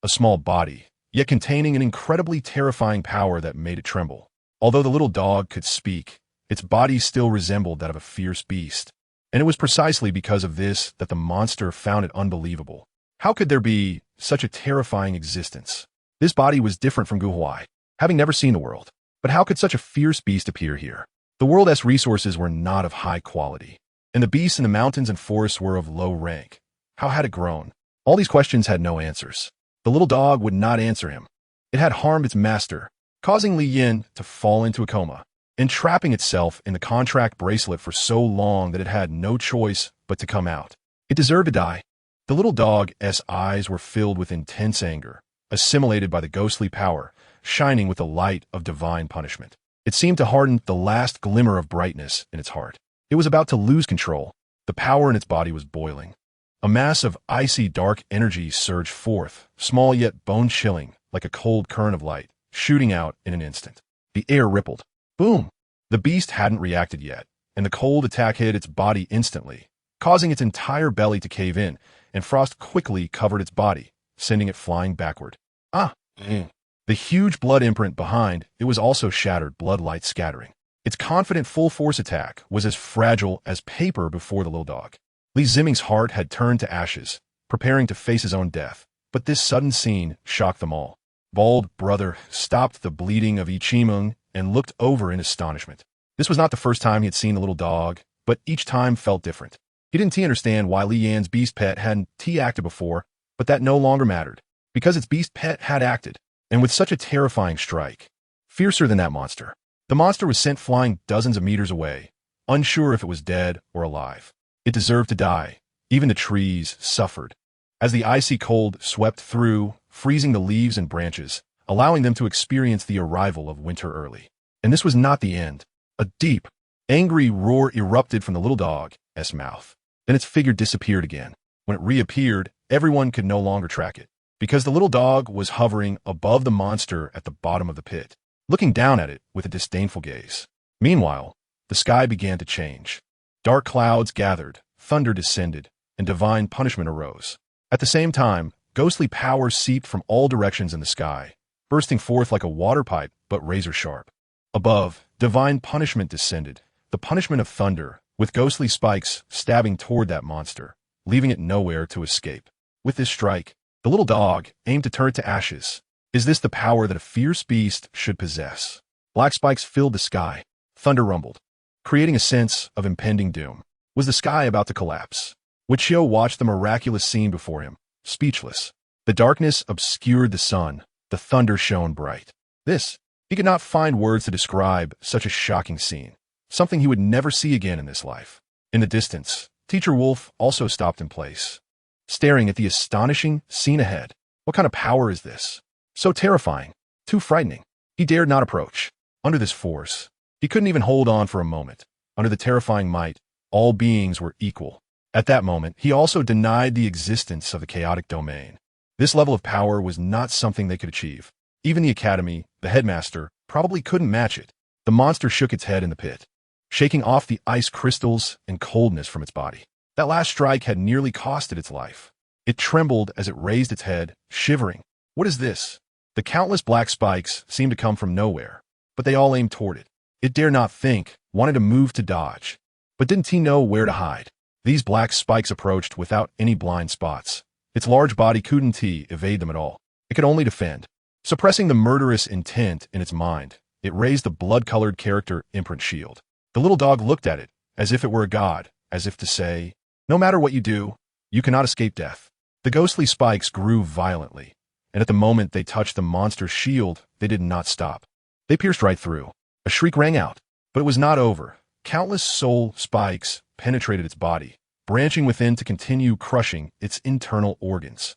A small body, yet containing an incredibly terrifying power that made it tremble. Although the little dog could speak, its body still resembled that of a fierce beast. And it was precisely because of this that the monster found it unbelievable. How could there be such a terrifying existence? This body was different from Guhuai, having never seen the world. But how could such a fierce beast appear here? The world's resources were not of high quality, and the beasts in the mountains and forests were of low rank. How had it grown? All these questions had no answers. The little dog would not answer him. It had harmed its master, causing Lian to fall into a coma, entrapping itself in the contract bracelet for so long that it had no choice but to come out. It deserved to die. The little dog's eyes were filled with intense anger, assimilated by the ghostly power, shining with the light of divine punishment. It seemed to harden the last glimmer of brightness in its heart. It was about to lose control. The power in its body was boiling. A mass of icy dark energy surged forth, small yet bone-chilling, like a cold current of light, shooting out in an instant. The air rippled. Boom! The beast hadn't reacted yet, and the cold attack hit its body instantly, causing its entire belly to cave in, and frost quickly covered its body, sending it flying backward. The huge blood imprint behind it was also shattered, blood light scattering. Its confident full-force attack was as fragile as paper before the little dog. Li Ziming's heart had turned to ashes, preparing to face his own death. But this sudden scene shocked them all. Bald brother stopped the bleeding of Ichimung and looked over in astonishment. This was not the first time he had seen the little dog, but each time felt different. He didn't understand why Li Yan's beast pet hadn't acted before, but that no longer mattered, because its beast pet had acted, and with such a terrifying strike. Fiercer than that monster. The monster was sent flying dozens of meters away, unsure if it was dead or alive. It deserved to die. Even the trees suffered, as the icy cold swept through, freezing the leaves and branches, allowing them to experience the arrival of winter early. And this was not the end. A deep, angry roar erupted from the little dog's mouth. Then its figure disappeared again. When it reappeared, everyone could no longer track it, because the little dog was hovering above the monster at the bottom of the pit, looking down at it with a disdainful gaze. Meanwhile, the sky began to change. Dark clouds gathered, thunder descended, and divine punishment arose. At the same time, ghostly power seeped from all directions in the sky, bursting forth like a water pipe, but razor-sharp. Above, divine punishment descended, the punishment of thunder, with ghostly spikes stabbing toward that monster, leaving it nowhere to escape. With this strike, the little dog aimed to turn it to ashes. Is this the power that a fierce beast should possess? Black spikes filled the sky. Thunder rumbled, creating a sense of impending doom. Was the sky about to collapse? Wichio watched the miraculous scene before him, speechless. The darkness obscured the sun. The thunder shone bright. He could not find words to describe such a shocking scene, something he would never see again in this life. In the distance, Teacher Wolf also stopped in place, staring at the astonishing scene ahead. What kind of power is this? So terrifying, too frightening. He dared not approach. Under this force, he couldn't even hold on for a moment. Under the terrifying might, all beings were equal. At that moment, he also denied the existence of the chaotic domain. This level of power was not something they could achieve. Even the academy, the headmaster, probably couldn't match it. The monster shook its head in the pit, shaking off the ice crystals and coldness from its body. That last strike had nearly costed its life. It trembled as it raised its head, shivering. What is this? The countless black spikes seemed to come from nowhere, but they all aimed toward it. It dared not think, wanted to move to dodge. But didn't he know where to hide? These black spikes approached without any blind spots. Its large body couldn't evade them at all. It could only defend. Suppressing the murderous intent in its mind, it raised the blood-colored character imprint shield. The little dog looked at it, as if it were a god, as if to say, no matter what you do, you cannot escape death. The ghostly spikes grew violently, and at the moment they touched the monster's shield, they did not stop. They pierced right through. A shriek rang out, but it was not over. Countless soul spikes penetrated its body, branching within to continue crushing its internal organs.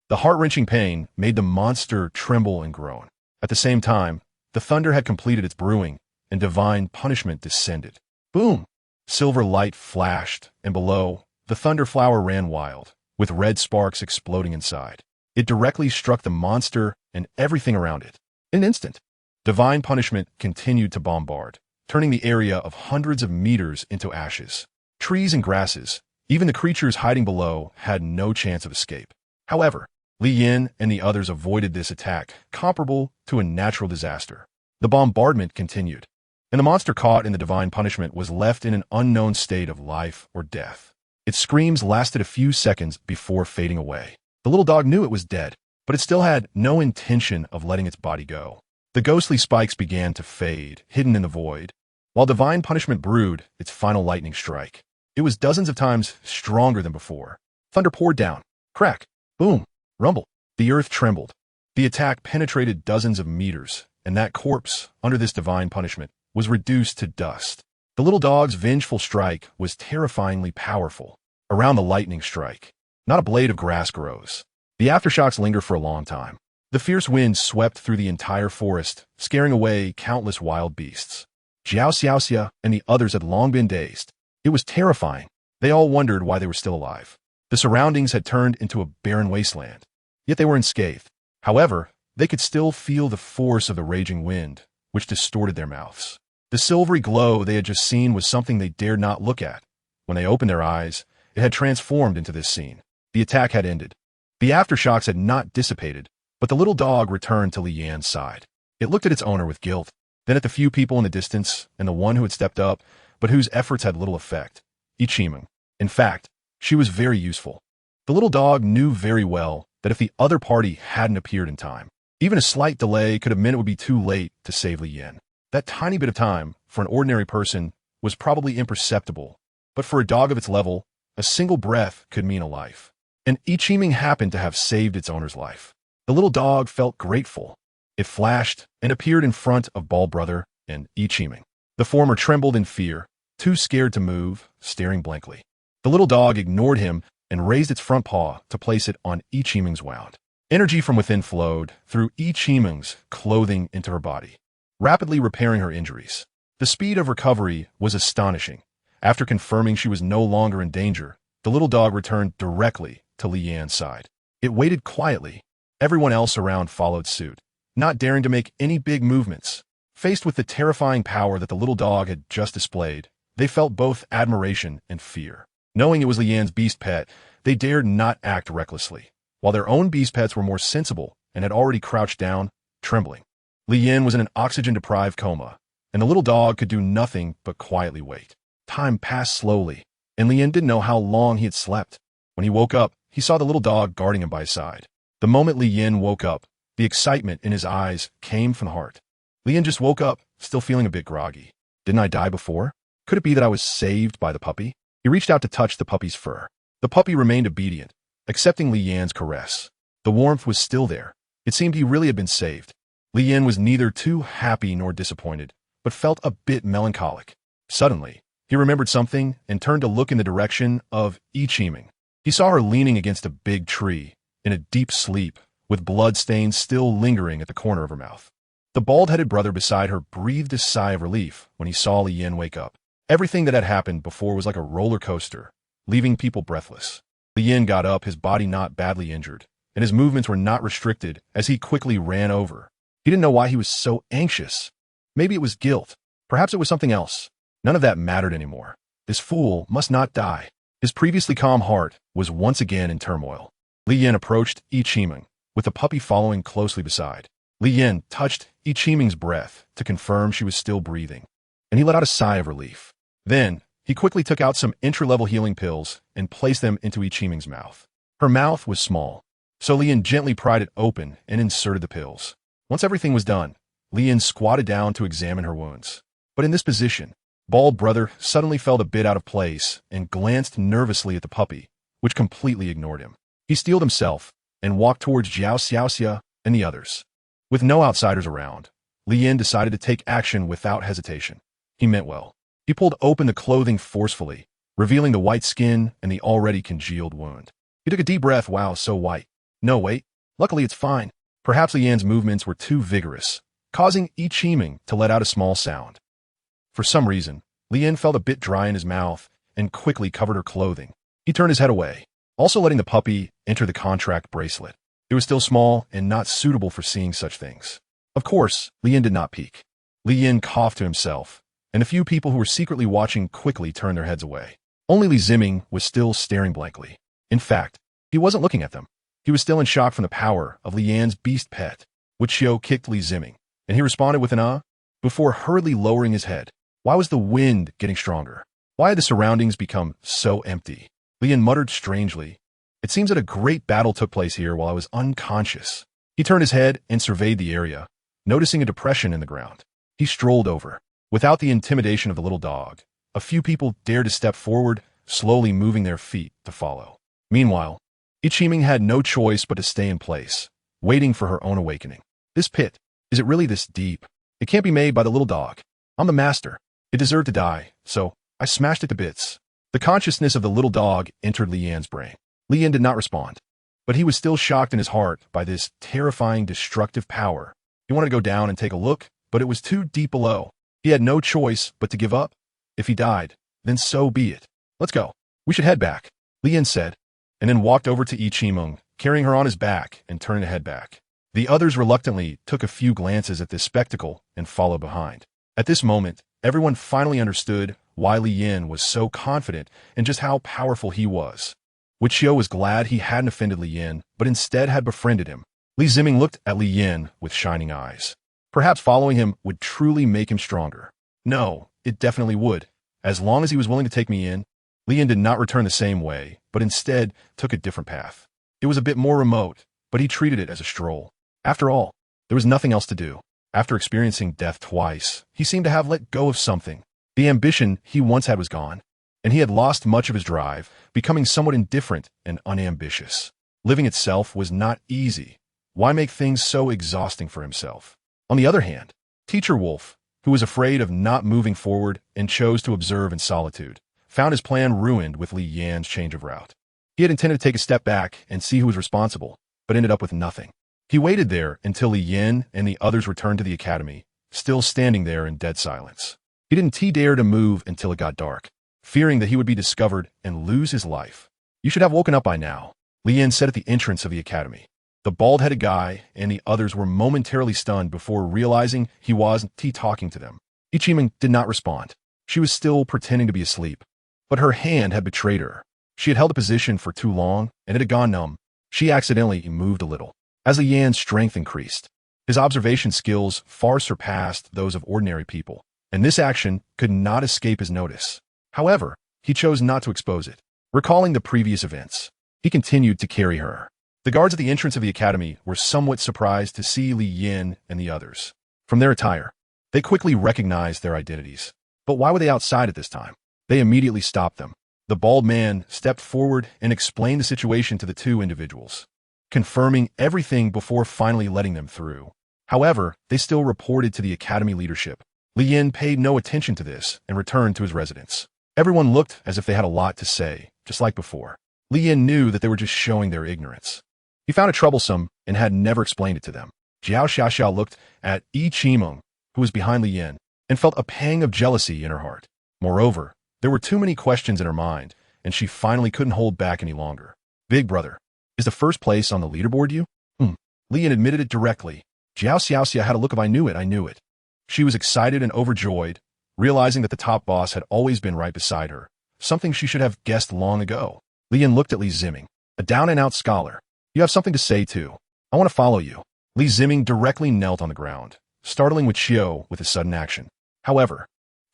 The heart-wrenching pain made the monster tremble and groan. At the same time, the thunder had completed its brewing, and divine punishment descended. Boom! Silver light flashed, and below, the thunder flower ran wild, with red sparks exploding inside. It directly struck the monster and everything around it. In an instant, divine punishment continued to bombard, turning the area of hundreds of meters into ashes. Trees and grasses, even the creatures hiding below, had no chance of escape. However, Li Yin and the others avoided this attack, comparable to a natural disaster. The bombardment continued, and the monster caught in the divine punishment was left in an unknown state of life or death. Its screams lasted a few seconds before fading away. The little dog knew it was dead, but it still had no intention of letting its body go. The ghostly spikes began to fade, hidden in the void, while divine punishment brewed its final lightning strike. It was dozens of times stronger than before. Thunder poured down. Crack. Boom. Rumble. The earth trembled. The attack penetrated dozens of meters, and that corpse, under this divine punishment, was reduced to dust. The little dog's vengeful strike was terrifyingly powerful. Around the lightning strike, not a blade of grass grows. The aftershocks linger for a long time. The fierce wind swept through the entire forest, scaring away countless wild beasts. Jiao Xiaoxia and the others had long been dazed. It was terrifying. They all wondered why they were still alive. The surroundings had turned into a barren wasteland, yet they were unscathed. However, they could still feel the force of the raging wind, which distorted their mouths. The silvery glow they had just seen was something they dared not look at. When they opened their eyes, it had transformed into this scene. The attack had ended. The aftershocks had not dissipated, but the little dog returned to Li Yan's side. It looked at its owner with guilt, then at the few people in the distance, and the one who had stepped up, but whose efforts had little effect. Ichiming. In fact, she was very useful. The little dog knew very well that if the other party hadn't appeared in time, even a slight delay could have meant it would be too late to save Li Yan. That tiny bit of time, for an ordinary person, was probably imperceptible, but for a dog of its level, a single breath could mean a life. And Ichiming happened to have saved its owner's life. The little dog felt grateful. It flashed and appeared in front of Ball Brother and Ichiming. The former trembled in fear, too scared to move, staring blankly. The little dog ignored him and raised its front paw to place it on Ichiming's wound. Energy from within flowed through Ichiming's clothing into her body, rapidly repairing her injuries. The speed of recovery was astonishing. After confirming she was no longer in danger, the little dog returned directly to Li Yan's side. It waited quietly. Everyone else around followed suit, not daring to make any big movements. Faced with the terrifying power that the little dog had just displayed, they felt both admiration and fear. Knowing it was Li Yan's beast pet, they dared not act recklessly, while their own beast pets were more sensible and had already crouched down, trembling. Li Yan was in an oxygen-deprived coma, and the little dog could do nothing but quietly wait. Time passed slowly, and Li Yan didn't know how long he had slept. When he woke up, he saw the little dog guarding him by his side. The moment Li Yan woke up, the excitement in his eyes came from the heart. Li Yan just woke up, still feeling a bit groggy. Didn't I die before? Could it be that I was saved by the puppy? He reached out to touch the puppy's fur. The puppy remained obedient, accepting Li Yan's caress. The warmth was still there. It seemed he really had been saved. Li Yan was neither too happy nor disappointed, but felt a bit melancholic. Suddenly, he remembered something and turned to look in the direction of Ichiming. He saw her leaning against a big tree, in a deep sleep, with blood stains still lingering at the corner of her mouth. The bald-headed brother beside her breathed a sigh of relief when he saw Li Yan wake up. Everything that had happened before was like a roller coaster, leaving people breathless. Li Yin got up, his body not badly injured, and his movements were not restricted as he quickly ran over. He didn't know why he was so anxious. Maybe it was guilt. Perhaps it was something else. None of that mattered anymore. This fool must not die. His previously calm heart was once again in turmoil. Li Yin approached Yi Qiming, with the puppy following closely beside. Li Yin touched Yi Qiming's breath to confirm she was still breathing, and he let out a sigh of relief. Then, he quickly took out some entry-level healing pills and placed them into Yi Qiming's mouth. Her mouth was small, so Li Yin gently pried it open and inserted the pills. Once everything was done, Li Yin squatted down to examine her wounds. But in this position, Bald Brother suddenly felt a bit out of place and glanced nervously at the puppy, which completely ignored him. He steeled himself and walked towards Jiao Xiaoxia and the others. With no outsiders around, Li Yin decided to take action without hesitation. He meant well. He pulled open the clothing forcefully, revealing the white skin and the already congealed wound. He took a deep breath. Wow, so white. No, wait. Luckily, it's fine. Perhaps Li Yan's movements were too vigorous, causing Yi Qiming to let out a small sound. For some reason, Li Yin felt a bit dry in his mouth and quickly covered her clothing. He turned his head away, also letting the puppy enter the contract bracelet. It was still small and not suitable for seeing such things. Of course, Li Yin did not peek. Li Yin coughed to himself, and a few people who were secretly watching quickly turned their heads away. Only Li Ziming was still staring blankly. In fact, he wasn't looking at them. He was still in shock from the power of Li Yan's beast pet, which Xiao kicked Li Ziming, and he responded with an before hurriedly lowering his head. Why was the wind getting stronger? Why had the surroundings become so empty? Li Yin muttered strangely. It seems that a great battle took place here while I was unconscious. He turned his head and surveyed the area, noticing a depression in the ground. He strolled over. Without the intimidation of the little dog, a few people dared to step forward, slowly moving their feet to follow. Meanwhile, Yi Qiming had no choice but to stay in place, waiting for her own awakening. This pit, is it really this deep? It can't be made by the little dog. I'm the master. It deserved to die, so I smashed it to bits. The consciousness of the little dog entered Li Yan's brain. Li Yan did not respond, but he was still shocked in his heart by this terrifying, destructive power. He wanted to go down and take a look, but it was too deep below. He had no choice but to give up. If he died, then so be it. Let's go. We should head back, Li Yan said, and then walked over to Yi Qiming, carrying her on his back and turning to head back. The others reluctantly took a few glances at this spectacle and followed behind. At this moment, everyone finally understood why Li Yin was so confident and just how powerful he was. Xiao was glad he hadn't offended Li Yin, but instead had befriended him. Li Ziming looked at Li Yin with shining eyes. Perhaps following him would truly make him stronger. No, it definitely would. As long as he was willing to take me in. Li Yin did not return the same way, but instead took a different path. It was a bit more remote, but he treated it as a stroll. After all, there was nothing else to do. After experiencing death twice, he seemed to have let go of something. The ambition he once had was gone, and he had lost much of his drive, becoming somewhat indifferent and unambitious. Living itself was not easy. Why make things so exhausting for himself? On the other hand, Teacher Wolf, who was afraid of not moving forward and chose to observe in solitude, found his plan ruined with Li Yan's change of route. He had intended to take a step back and see who was responsible, but ended up with nothing. He waited there until Li Yin and the others returned to the academy, still standing there in dead silence. He didn't dare to move until it got dark, fearing that he would be discovered and lose his life. You should have woken up by now, Li Yin said at the entrance of the academy. The bald-headed guy and the others were momentarily stunned before realizing he wasn't talking to them. Yi Qiming did not respond. She was still pretending to be asleep, but her hand had betrayed her. She had held the position for too long, and it had gone numb. She accidentally moved a little. As Li Yan's strength increased, his observation skills far surpassed those of ordinary people, and this action could not escape his notice. However, he chose not to expose it. Recalling the previous events, he continued to carry her. The guards at the entrance of the academy were somewhat surprised to see Li Yin and the others. From their attire, they quickly recognized their identities. But why were they outside at this time? They immediately stopped them. The bald man stepped forward and explained the situation to the two individuals, confirming everything before finally letting them through. However, they still reported to the academy leadership. Li Yin paid no attention to this and returned to his residence. Everyone looked as if they had a lot to say, just like before. Li Yin knew that they were just showing their ignorance. He found it troublesome and had never explained it to them. Jiao Xiaoxiao looked at Yi Qiming, who was behind Li Yin, and felt a pang of jealousy in her heart. Moreover, there were too many questions in her mind, and she finally couldn't hold back any longer. Big brother, is the first place on the leaderboard you? Lian admitted it directly. Jiao Xiaoxia had a look of I knew it. She was excited and overjoyed, realizing that the top boss had always been right beside her, something she should have guessed long ago. Lian looked at Li Ziming, a down-and-out scholar. You have something to say too. I want to follow you. Li Ziming directly knelt on the ground, startling with Xiao with his sudden action. However,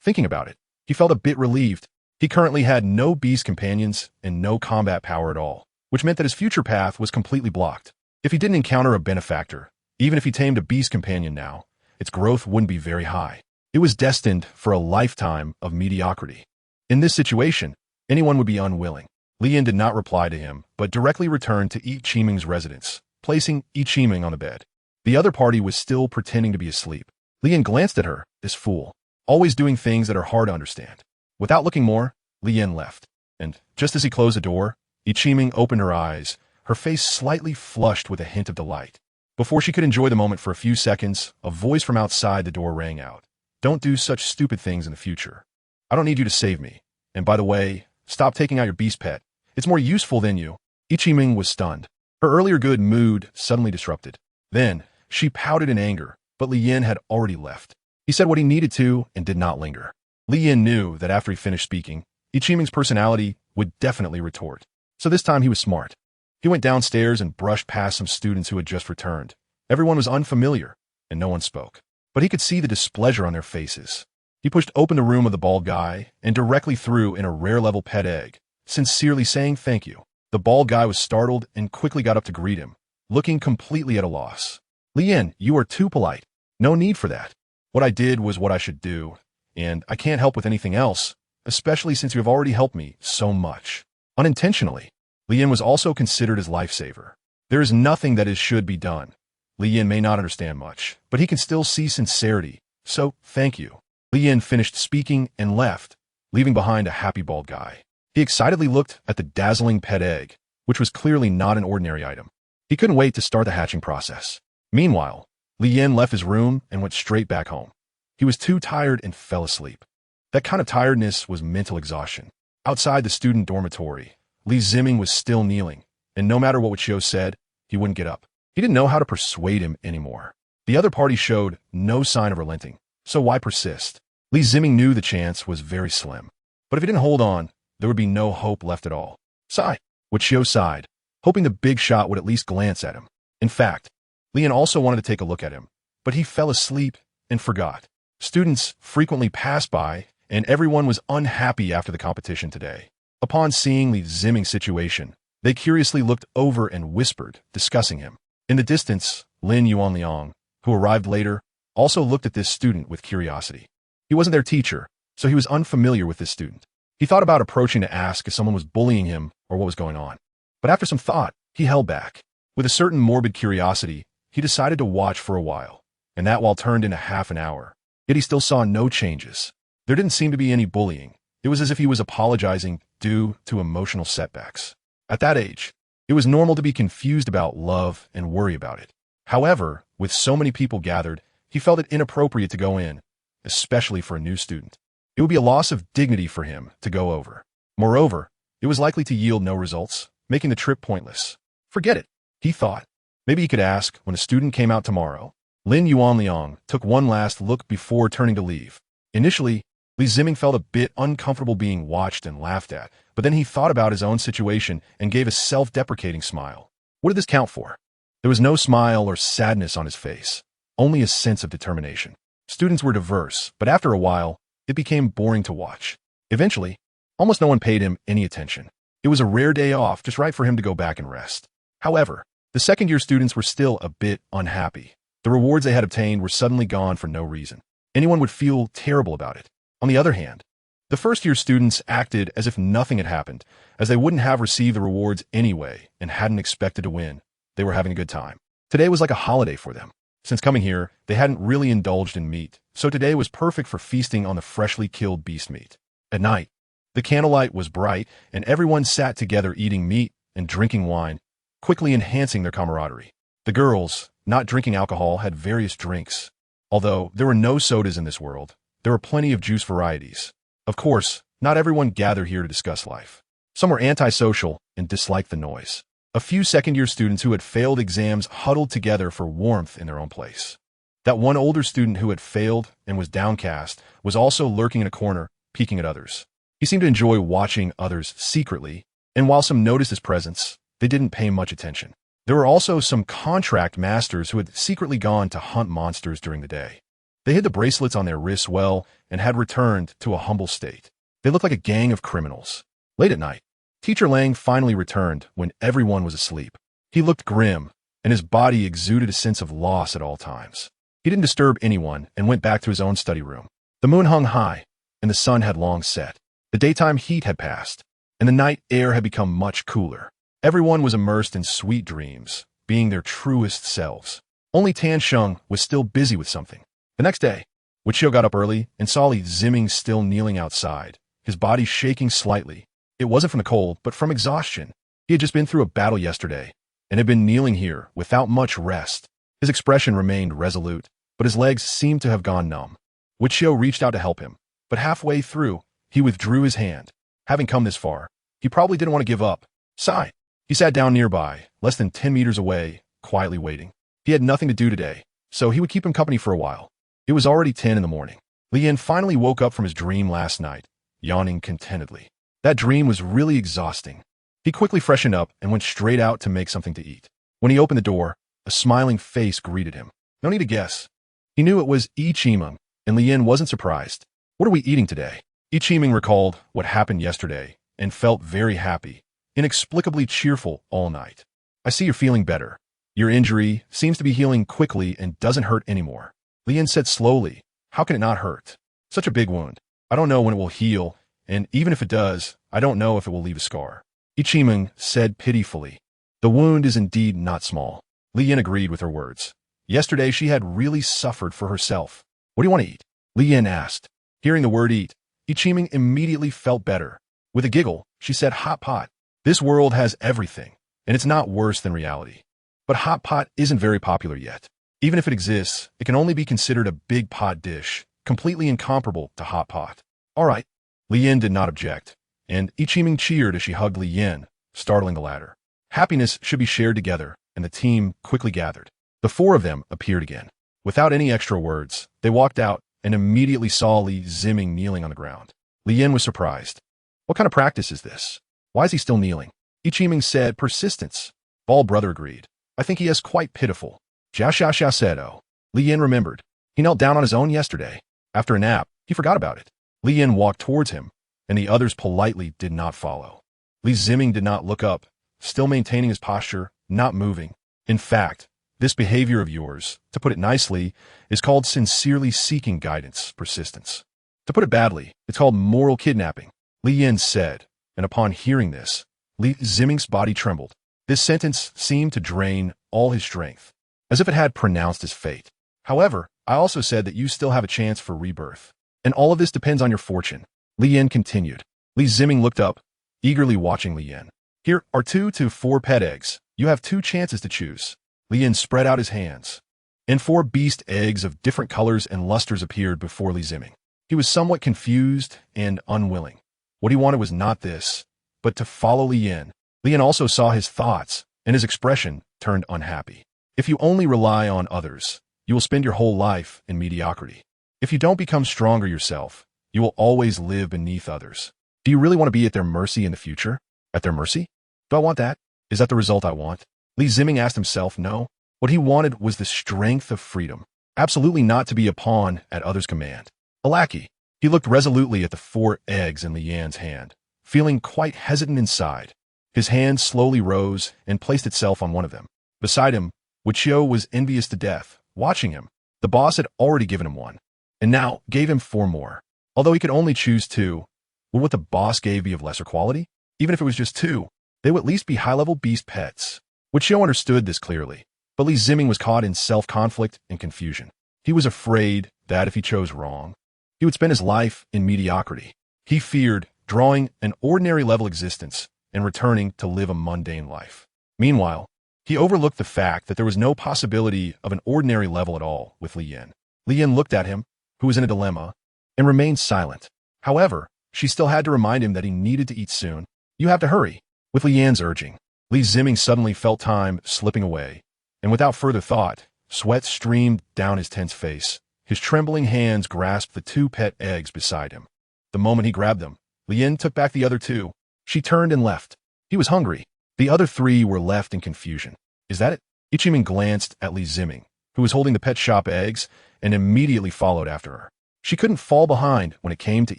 thinking about it, he felt a bit relieved. He currently had no beast companions and no combat power at all, which meant that his future path was completely blocked. If he didn't encounter a benefactor, even if he tamed a beast companion now, its growth wouldn't be very high. It was destined for a lifetime of mediocrity. In this situation, anyone would be unwilling. Lian did not reply to him, but directly returned to Yi Qiming's residence, placing Yi Qiming on the bed. The other party was still pretending to be asleep. Lian glanced at her, this fool, always doing things that are hard to understand. Without looking more, Lian left, and just as he closed the door, Yi Qiming opened her eyes, her face slightly flushed with a hint of delight. Before she could enjoy the moment for a few seconds, a voice from outside the door rang out. Don't do such stupid things in the future. I don't need you to save me. And by the way, stop taking out your beast pet. It's more useful than you. Yi Qiming was stunned. Her earlier good mood suddenly disrupted. Then, she pouted in anger, but Li Yin had already left. He said what he needed to and did not linger. Li Yin knew that after he finished speaking, Yi Qiming's personality would definitely retort. So this time he was smart. He went downstairs and brushed past some students who had just returned. Everyone was unfamiliar, and no one spoke. But he could see the displeasure on their faces. He pushed open the room of the bald guy and directly threw in a rare-level pet egg, sincerely saying thank you. The bald guy was startled and quickly got up to greet him, looking completely at a loss. Li Yin, you are too polite. No need for that. What I did was what I should do, and I can't help with anything else, especially since you have already helped me so much. Unintentionally, Li Yin was also considered his lifesaver. There is nothing that should be done. Li Yin may not understand much, but he can still see sincerity, so thank you. Li Yin finished speaking and left, leaving behind a happy bald guy. He excitedly looked at the dazzling pet egg, which was clearly not an ordinary item. He couldn't wait to start the hatching process. Meanwhile, Li Yin left his room and went straight back home. He was too tired and fell asleep. That kind of tiredness was mental exhaustion. Outside the student dormitory, Li Ziming was still kneeling, and no matter what Xiao said, he wouldn't get up. He didn't know how to persuade him anymore. The other party showed no sign of relenting, so why persist? Li Ziming knew the chance was very slim. But if he didn't hold on, there would be no hope left at all. Sigh. Xiao sighed, hoping the big shot would at least glance at him. In fact, Lian also wanted to take a look at him, but he fell asleep and forgot. Students frequently passed by, and everyone was unhappy after the competition today. Upon seeing Li Ziming's situation, they curiously looked over and whispered, discussing him. In the distance, Lin Yuanliang, who arrived later, also looked at this student with curiosity. He wasn't their teacher, so he was unfamiliar with this student. He thought about approaching to ask if someone was bullying him or what was going on. But after some thought, he held back. With a certain morbid curiosity, he decided to watch for a while, and that while turned into half an hour. Yet he still saw no changes. There didn't seem to be any bullying. It was as if he was apologizing due to emotional setbacks. At that age, it was normal to be confused about love and worry about it. However, with so many people gathered, he felt it inappropriate to go in, especially for a new student. It would be a loss of dignity for him to go over. Moreover, it was likely to yield no results, making the trip pointless. Forget it, he thought. Maybe he could ask when a student came out tomorrow. Lin Yuanliang took one last look before turning to leave. Initially, Li Ziming felt a bit uncomfortable being watched and laughed at, but then he thought about his own situation and gave a self-deprecating smile. What did this count for? There was no smile or sadness on his face, only a sense of determination. Students were diverse, but after a while, it became boring to watch. Eventually, almost no one paid him any attention. It was a rare day off, just right for him to go back and rest. However, the second-year students were still a bit unhappy. The rewards they had obtained were suddenly gone for no reason. Anyone would feel terrible about it. On the other hand, the first-year students acted as if nothing had happened, as they wouldn't have received the rewards anyway and hadn't expected to win. They were having a good time. Today was like a holiday for them. Since coming here, they hadn't really indulged in meat, so today was perfect for feasting on the freshly killed beast meat. At night, the candlelight was bright, and everyone sat together eating meat and drinking wine, quickly enhancing their camaraderie. The girls, not drinking alcohol, had various drinks. Although there were no sodas in this world, there were plenty of juice varieties. Of course, not everyone gathered here to discuss life. Some were antisocial and disliked the noise. A few second-year students who had failed exams huddled together for warmth in their own place. That one older student who had failed and was downcast was also lurking in a corner, peeking at others. He seemed to enjoy watching others secretly, and while some noticed his presence, they didn't pay much attention. There were also some contract masters who had secretly gone to hunt monsters during the day. They hid the bracelets on their wrists well and had returned to a humble state. They looked like a gang of criminals. Late at night, Teacher Lang finally returned when everyone was asleep. He looked grim, and his body exuded a sense of loss at all times. He didn't disturb anyone and went back to his own study room. The moon hung high, and the sun had long set. The daytime heat had passed, and the night air had become much cooler. Everyone was immersed in sweet dreams, being their truest selves. Only Tan Sheng was still busy with something. The next day, Wichio got up early and saw Li Ziming still kneeling outside, his body shaking slightly. It wasn't from the cold, but from exhaustion. He had just been through a battle yesterday, and had been kneeling here without much rest. His expression remained resolute, but his legs seemed to have gone numb. Wichio reached out to help him, but halfway through, he withdrew his hand. Having come this far, he probably didn't want to give up. Sigh. He sat down nearby, less than 10 meters away, quietly waiting. He had nothing to do today, so he would keep him company for a while. It was already 10 in the morning. Li Yin finally woke up from his dream last night, yawning contentedly. That dream was really exhausting. He quickly freshened up and went straight out to make something to eat. When he opened the door, a smiling face greeted him. No need to guess. He knew it was Yi Qimeng, and Li Yin wasn't surprised. What are we eating today? Yi Qimeng recalled what happened yesterday and felt very happy, inexplicably cheerful all night. I see you're feeling better. Your injury seems to be healing quickly and doesn't hurt anymore. Li Yin said slowly, how can it not hurt? Such a big wound. I don't know when it will heal, and even if it does, I don't know if it will leave a scar. Yi Qimeng said pitifully. The wound is indeed not small. Li Yin agreed with her words. Yesterday she had really suffered for herself. What do you want to eat? Li Yin asked. Hearing the word eat, Yi Qimeng immediately felt better. With a giggle, she said hot pot. This world has everything, and it's not worse than reality. But hot pot isn't very popular yet. Even if it exists, it can only be considered a big pot dish, completely incomparable to hot pot. All right. Li Yin did not object, and Yi Qimeng cheered as she hugged Li Yin, startling the latter. Happiness should be shared together, and the team quickly gathered. The four of them appeared again. Without any extra words, they walked out and immediately saw Li Ziming kneeling on the ground. Li Yin was surprised. What kind of practice is this? Why is he still kneeling? Yi Qimeng said persistence. Ball brother agreed. I think he is quite pitiful. Jia Xia said, oh. Li Yin remembered. He knelt down on his own yesterday. After a nap, he forgot about it. Li Yin walked towards him, and the others politely did not follow. Li Ziming did not look up, still maintaining his posture, not moving. In fact, this behavior of yours, to put it nicely, is called sincerely seeking guidance, persistence. To put it badly, it's called moral kidnapping, Li Yin said, and upon hearing this, Li Ziming's body trembled. This sentence seemed to drain all his strength, as if it had pronounced his fate. However, I also said that you still have a chance for rebirth, and all of this depends on your fortune. Li Yin continued. Li Ziming looked up, eagerly watching Li Yin. Here are 2 to 4 pet eggs. You have 2 chances to choose. Li Yin spread out his hands, and 4 beast eggs of different colors and lusters appeared before Li Ziming. He was somewhat confused and unwilling. What he wanted was not this, but to follow Li Yin. Li Yin also saw his thoughts, and his expression turned unhappy. If you only rely on others, you will spend your whole life in mediocrity. If you don't become stronger yourself, you will always live beneath others. Do you really want to be at their mercy in the future? At their mercy? Do I want that? Is that the result I want? Li Ziming asked himself no. What he wanted was the strength of freedom. Absolutely not to be a pawn at others' command. A lackey. He looked resolutely at the 4 eggs in Li Yan's hand, feeling quite hesitant inside. His hand slowly rose and placed itself on one of them. Beside him, Wichio was envious to death, watching him. The boss had already given him 1, and now gave him 4 more. Although he could only choose 2, would what the boss gave be of lesser quality? Even if it was just 2, they would at least be high-level beast pets. Wichio understood this clearly, but Li Ziming was caught in self-conflict and confusion. He was afraid that if he chose wrong, he would spend his life in mediocrity. He feared drawing an ordinary-level existence and returning to live a mundane life. Meanwhile, he overlooked the fact that there was no possibility of an ordinary level at all with Li Yin. Li Yin looked at him, who was in a dilemma, and remained silent. However, she still had to remind him that he needed to eat soon. You have to hurry. With Li Yan's urging, Li Ziming suddenly felt time slipping away, and without further thought, sweat streamed down his tense face. His trembling hands grasped the 2 pet eggs beside him. The moment he grabbed them, Li Yan took back the other 2. She turned and left. He was hungry. The other 3 were left in confusion. Is that it? Ichiman glanced at Li Ziming, who was holding the pet shop eggs, and immediately followed after her. She couldn't fall behind when it came to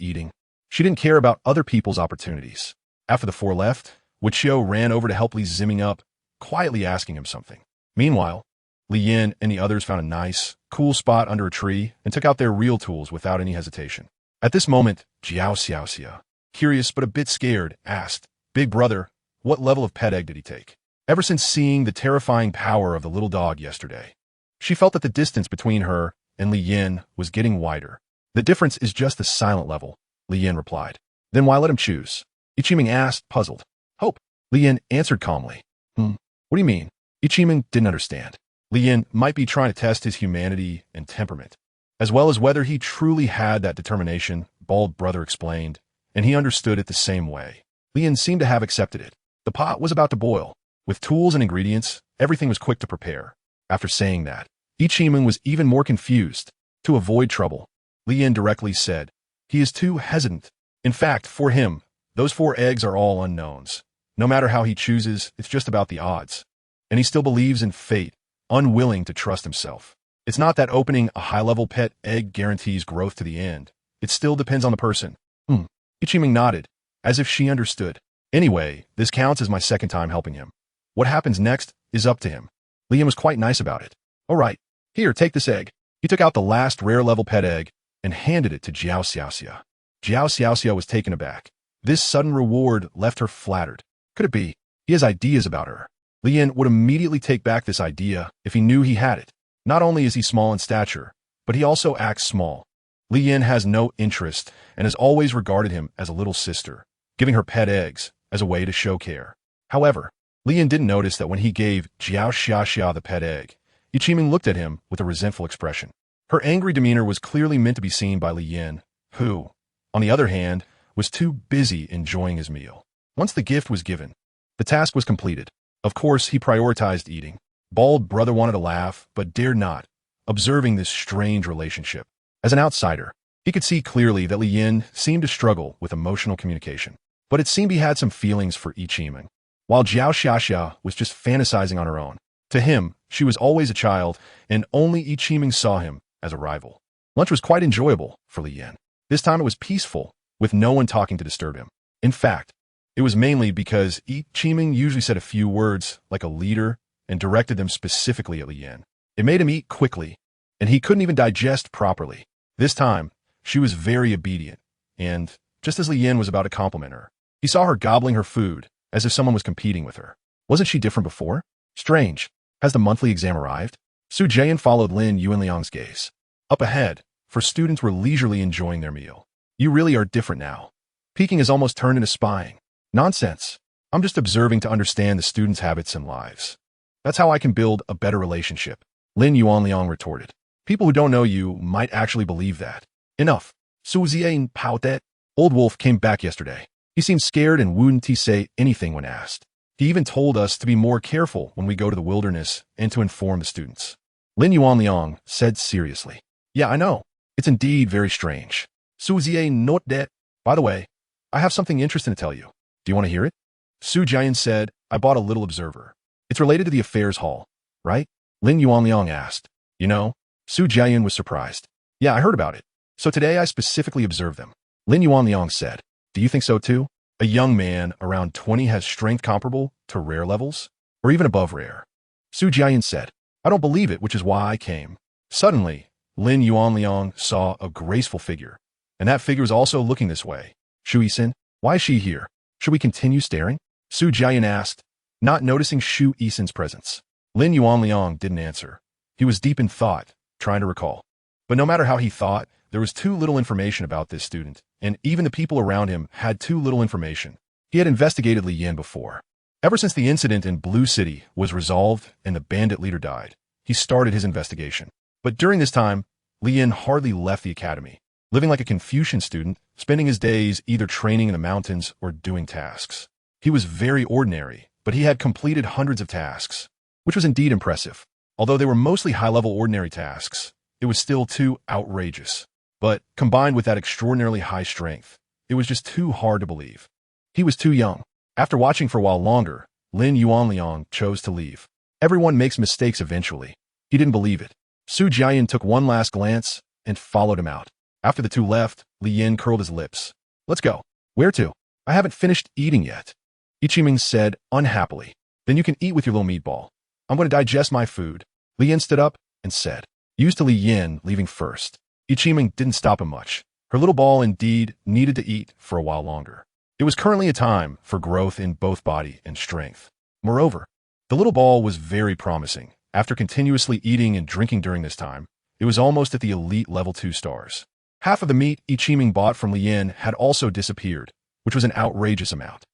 eating. She didn't care about other people's opportunities. After the 4 left, Wichio ran over to help Li Ziming up, quietly asking him something. Meanwhile, Li Yan and the others found a nice, cool spot under a tree and took out their real tools without any hesitation. At this moment, Jiao Xiaoxia, curious but a bit scared, asked, "Big brother, what level of pet egg did he take?" Ever since seeing the terrifying power of the little dog yesterday, she felt that the distance between her and Li Yan was getting wider. "The difference is just the silent level," Li Yan replied. "Then why let him choose?" Ichiming asked, puzzled. "Hope," Li Yan answered calmly. What do you mean?" Ichiming didn't understand. Li Yan might be trying to test his humanity and temperament, as well as whether he truly had that determination, bald brother explained, and he understood it the same way. Li Yan seemed to have accepted it. The pot was about to boil. With tools and ingredients, everything was quick to prepare. After saying that, Ichiming was even more confused. To avoid trouble, Li Yan directly said, "He is too hesitant. In fact, for him, those 4 eggs are all unknowns. No matter how he chooses, it's just about the odds. And he still believes in fate, unwilling to trust himself. It's not that opening a high-level pet egg guarantees growth to the end. It still depends on the person." Ichiming nodded, as if she understood. "Anyway, this counts as my second time helping him. What happens next is up to him." Li Yan was quite nice about it. "All right, here, take this egg." He took out the last rare-level pet egg and handed it to Jiao Xiaoxia. Jiao Xiaoxia was taken aback. This sudden reward left her flattered. Could it be? He has ideas about her. Li Yan would immediately take back this idea if he knew he had it. Not only is he small in stature, but he also acts small. Li Yan has no interest and has always regarded him as a little sister, giving her pet eggs as a way to show care. However, Li Yan didn't notice that when he gave Jiao Xiaoxia the pet egg, Ichiming looked at him with a resentful expression. Her angry demeanor was clearly meant to be seen by Li Yan, who, on the other hand, was too busy enjoying his meal. Once the gift was given, the task was completed. Of course, he prioritized eating. Bald brother wanted to laugh, but dared not, observing this strange relationship. As an outsider, he could see clearly that Li Yan seemed to struggle with emotional communication. But it seemed he had some feelings for Ichiming, while Jiao Xiaoxia was just fantasizing on her own. To him, she was always a child, and only Ichiming saw him as a rival. Lunch was quite enjoyable for Li Yan. This time it was peaceful, with no one talking to disturb him. In fact, it was mainly because Ichiming usually said a few words like a leader and directed them specifically at Li Yan. It made him eat quickly, and he couldn't even digest properly. This time, she was very obedient, and just as Li Yan was about to compliment her, he saw her gobbling her food as if someone was competing with her. Wasn't she different before? Strange. Has the monthly exam arrived? Su Jian followed Lin Yuanliang's gaze. Up ahead, for students were leisurely enjoying their meal. "You really are different now. Peeking has almost turned into spying." "Nonsense. I'm just observing to understand the students' habits and lives. That's how I can build a better relationship," Lin Yuanliang retorted. "People who don't know you might actually believe that." "Enough." Su Zian Paotet. Old Wolf came back yesterday. He seemed scared and wouldn't say anything when asked. He even told us to be more careful when we go to the wilderness and to inform the students. Lin Yuanliang said seriously. "Yeah, I know. It's indeed very strange." Su Zian note that. "By the way, I have something interesting to tell you. Do you want to hear it?" Su Jian said, "I bought a little observer. It's related to the affairs hall, right?" Lin Yuanliang asked. "You know?" Su Jian was surprised. "Yeah, I heard about it. So today I specifically observed them." Lin Yuanliang said, "Do you think so too? A young man around 20 has strength comparable to rare levels, or even above rare." Su Jian said, "I don't believe it, which is why I came." Suddenly, Lin Yuanliang saw a graceful figure, and that figure was also looking this way. "Shu Yisin, why is she here? Should we continue staring?" Su Jian asked, not noticing Shu Yisin's presence. Lin Yuanliang didn't answer. He was deep in thought, trying to recall. But no matter how he thought, there was too little information about this student, and even the people around him had too little information. He had investigated Li Yan before. Ever since the incident in Blue City was resolved and the bandit leader died, he started his investigation. But during this time, Li Yan hardly left the academy, living like a Confucian student, spending his days either training in the mountains or doing tasks. He was very ordinary, but he had completed hundreds of tasks, which was indeed impressive. Although they were mostly high-level ordinary tasks, it was still too outrageous. But, combined with that extraordinarily high strength, it was just too hard to believe. He was too young. After watching for a while longer, Lin Yuanliang chose to leave. Everyone makes mistakes eventually. He didn't believe it. Su Jiayan took one last glance and followed him out. After the two left, Li Yin curled his lips. Let's go. Where to? I haven't finished eating yet. Ichiming said unhappily. Then you can eat with your little meatball. I'm going to digest my food. Li Yin stood up and said. Used to Li Yin leaving first, Ichiming didn't stop him much. Her little ball indeed needed to eat for a while longer. It was currently a time for growth in both body and strength. Moreover, the little ball was very promising. After continuously eating and drinking during this time, it was almost at the elite level 2 stars. Half of the meat Ichiming bought from Li Yin had also disappeared, which was an outrageous amount.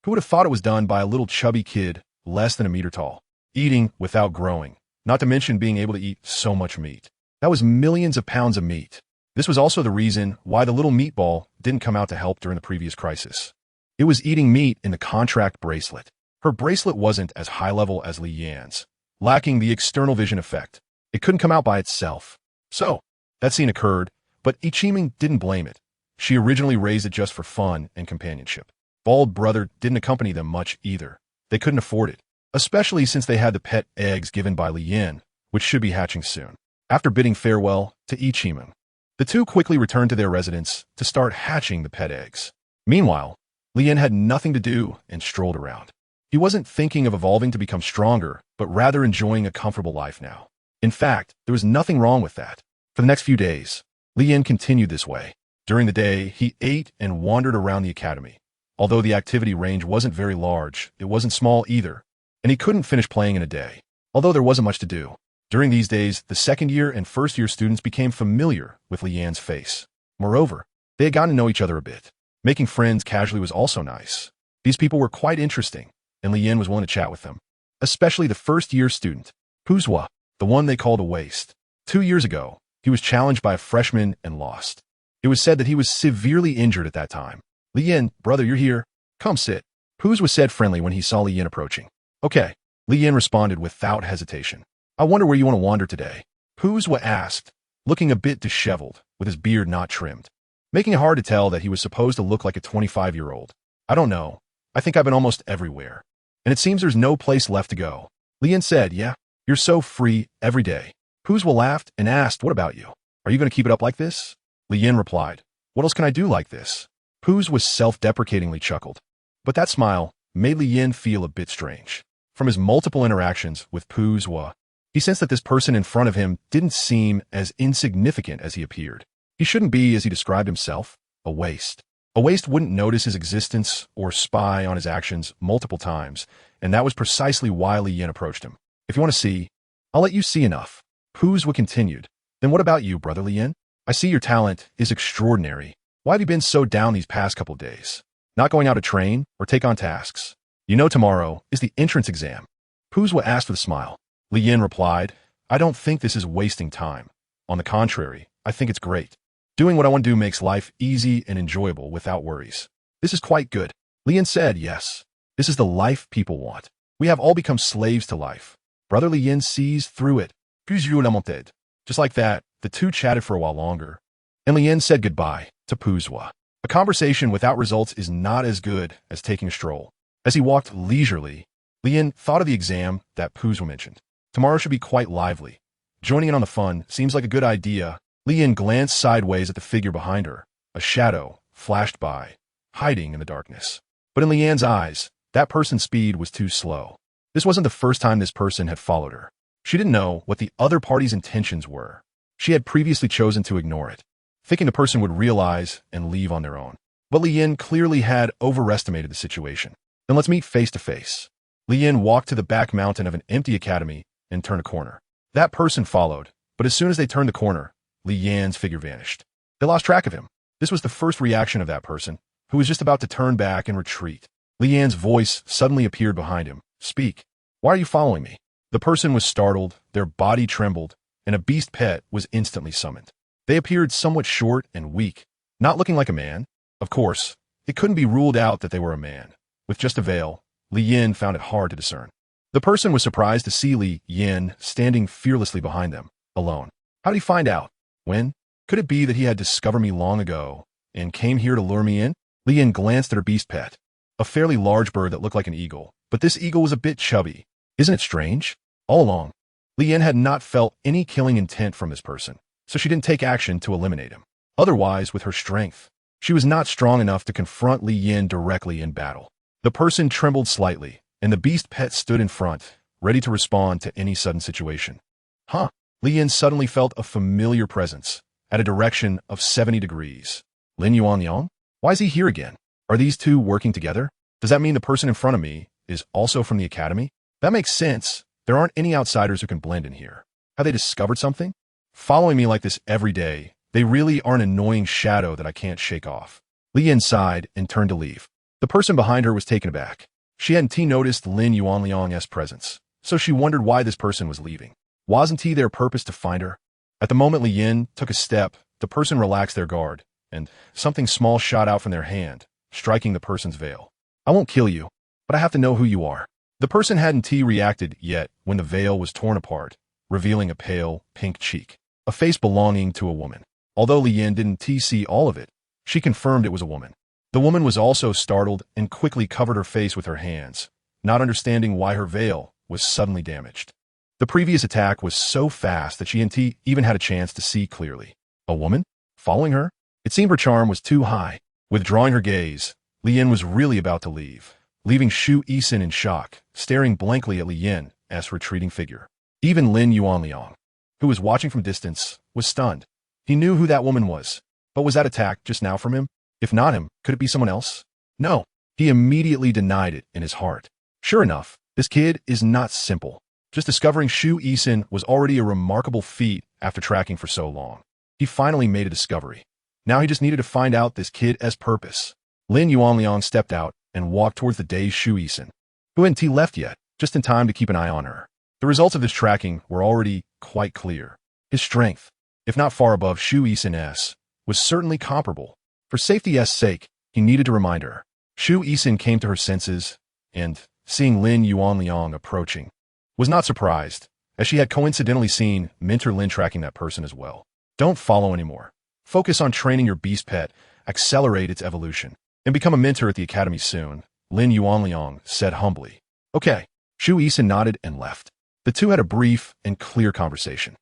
Who would have thought it was done by a little chubby kid less than a meter tall, eating without growing, not to mention being able to eat so much meat. That was millions of pounds of meat. This was also the reason why the little meatball didn't come out to help during the previous crisis. It was eating meat in the contract bracelet. Her bracelet wasn't as high level as Li Yan's, lacking the external vision effect. It couldn't come out by itself. So, that scene occurred, but Ichiming didn't blame it. She originally raised it just for fun and companionship. Bald brother didn't accompany them much either. They couldn't afford it, especially since they had the pet eggs given by Li Yin, which should be hatching soon. After bidding farewell to Ichiming, the two quickly returned to their residence to start hatching the pet eggs. Meanwhile, Li Yin had nothing to do and strolled around. He wasn't thinking of evolving to become stronger, but rather enjoying a comfortable life now. In fact, there was nothing wrong with that. For the next few days, Li Yin continued this way. During the day, he ate and wandered around the academy. Although the activity range wasn't very large, it wasn't small either, and he couldn't finish playing in a day. Although there wasn't much to do. During these days, the second-year and first-year students became familiar with Li Yan's face. Moreover, they had gotten to know each other a bit. Making friends casually was also nice. These people were quite interesting, and Li Yin was willing to chat with them. Especially the first-year student, Puzhua, the one they called a waste. 2 years ago, he was challenged by a freshman and lost. It was said that he was severely injured at that time. Li Yin, brother, you're here. Come sit. Puzhua said friendly when he saw Li Yin approaching. Okay. Li Yin responded without hesitation. I wonder where you want to wander today. Puzhua asked, looking a bit disheveled, with his beard not trimmed, making it hard to tell that he was supposed to look like a 25-year-old. I don't know. I think I've been almost everywhere. And it seems there's no place left to go. Li Yin said, yeah, you're so free every day. Puzhua laughed and asked, what about you? Are you going to keep it up like this? Li Yin replied, what else can I do like this? Puzhua self-deprecatingly chuckled. But that smile made Li Yin feel a bit strange. From his multiple interactions with Puzhua, he sensed that this person in front of him didn't seem as insignificant as he appeared. He shouldn't be, as he described himself, a waste. A waste wouldn't notice his existence or spy on his actions multiple times, and that was precisely why Li Yin approached him. If you want to see, I'll let you see enough. Puzhua continued. Then what about you, brother Li Yin? I see your talent is extraordinary. Why have you been so down these past couple days? Not going out to train or take on tasks? You know tomorrow is the entrance exam. Puzhua asked with a smile. Li Yin replied, I don't think this is wasting time. On the contrary, I think it's great. Doing what I want to do makes life easy and enjoyable without worries. This is quite good. Li Yin said, yes. This is the life people want. We have all become slaves to life. Brother Li Yin sees through it. Just like that, the two chatted for a while longer, and Li Yin said goodbye to Puzhua. A conversation without results is not as good as taking a stroll. As he walked leisurely, Li Yin thought of the exam that Puzhua mentioned. Tomorrow should be quite lively. Joining in on the fun seems like a good idea. Li Yin glanced sideways at the figure behind her. A shadow flashed by, hiding in the darkness. But in Li Yan's eyes, that person's speed was too slow. This wasn't the first time this person had followed her. She didn't know what the other party's intentions were. She had previously chosen to ignore it, thinking the person would realize and leave on their own. But Li Yin clearly had overestimated the situation. Then let's meet face to face. Li Yin walked to the back mountain of an empty academy and turned a corner. That person followed, but as soon as they turned the corner, Li Yan's figure vanished. They lost track of him. This was the first reaction of that person, who was just about to turn back and retreat. Li Yan's voice suddenly appeared behind him. Speak. Why are you following me? The person was startled, their body trembled, and a beast pet was instantly summoned. They appeared somewhat short and weak, not looking like a man. Of course, it couldn't be ruled out that they were a man. With just a veil, Li Yin found it hard to discern. The person was surprised to see Li Yin standing fearlessly behind them, alone. How did he find out? When? Could it be that he had discovered me long ago and came here to lure me in? Li Yin glanced at her beast pet, a fairly large bird that looked like an eagle, but this eagle was a bit chubby. Isn't it strange? All along, Li Yin had not felt any killing intent from this person, so she didn't take action to eliminate him. Otherwise, with her strength, she was not strong enough to confront Li Yin directly in battle. The person trembled slightly, and the beast pet stood in front, ready to respond to any sudden situation. Huh? Li Yin suddenly felt a familiar presence, at a direction of 70 degrees. Lin Yuanliang? Why is he here again? Are these two working together? Does that mean the person in front of me is also from the academy? That makes sense. There aren't any outsiders who can blend in here. Have they discovered something? Following me like this every day, they really are an annoying shadow that I can't shake off. Li Yin sighed and turned to leave. The person behind her was taken aback. She hadn't noticed Lin Yuanliang's presence, so she wondered why this person was leaving. Wasn't he their purpose to find her? At the moment Li Yin took a step, the person relaxed their guard, and something small shot out from their hand, striking the person's veil. I won't kill you, but I have to know who you are. The person hadn't reacted yet when the veil was torn apart, revealing a pale, pink cheek, a face belonging to a woman. Although Li Yin didn't see all of it, she confirmed it was a woman. The woman was also startled and quickly covered her face with her hands, not understanding why her veil was suddenly damaged. The previous attack was so fast that she and even had a chance to see clearly. A woman? Following her? It seemed her charm was too high. Withdrawing her gaze, Li Yin was really about to leave, leaving Shu Yisin in shock, staring blankly at Li Yin as retreating figure. Even Lin Yuanliang, who was watching from distance, was stunned. He knew who that woman was, but was that attack just now from him? If not him, could it be someone else? No. He immediately denied it in his heart. Sure enough, this kid is not simple. Just discovering Shu Yisin was already a remarkable feat after tracking for so long. He finally made a discovery. Now he just needed to find out this kid's purpose. Lin Yuanliang stepped out and walked towards the dazed Shu Yisin, who hadn't left yet, just in time to keep an eye on her. The results of this tracking were already quite clear. His strength, if not far above Shu Yisin's, was certainly comparable. For safety's sake, he needed to remind her. Shu Yisin came to her senses, and, seeing Lin Yuanliang approaching, was not surprised, as she had coincidentally seen Mentor Lin tracking that person as well. Don't follow anymore. Focus on training your beast pet, accelerate its evolution, and become a mentor at the academy soon, Lin Yuanliang said humbly. Okay. Shu Yisin nodded and left. The two had a brief and clear conversation.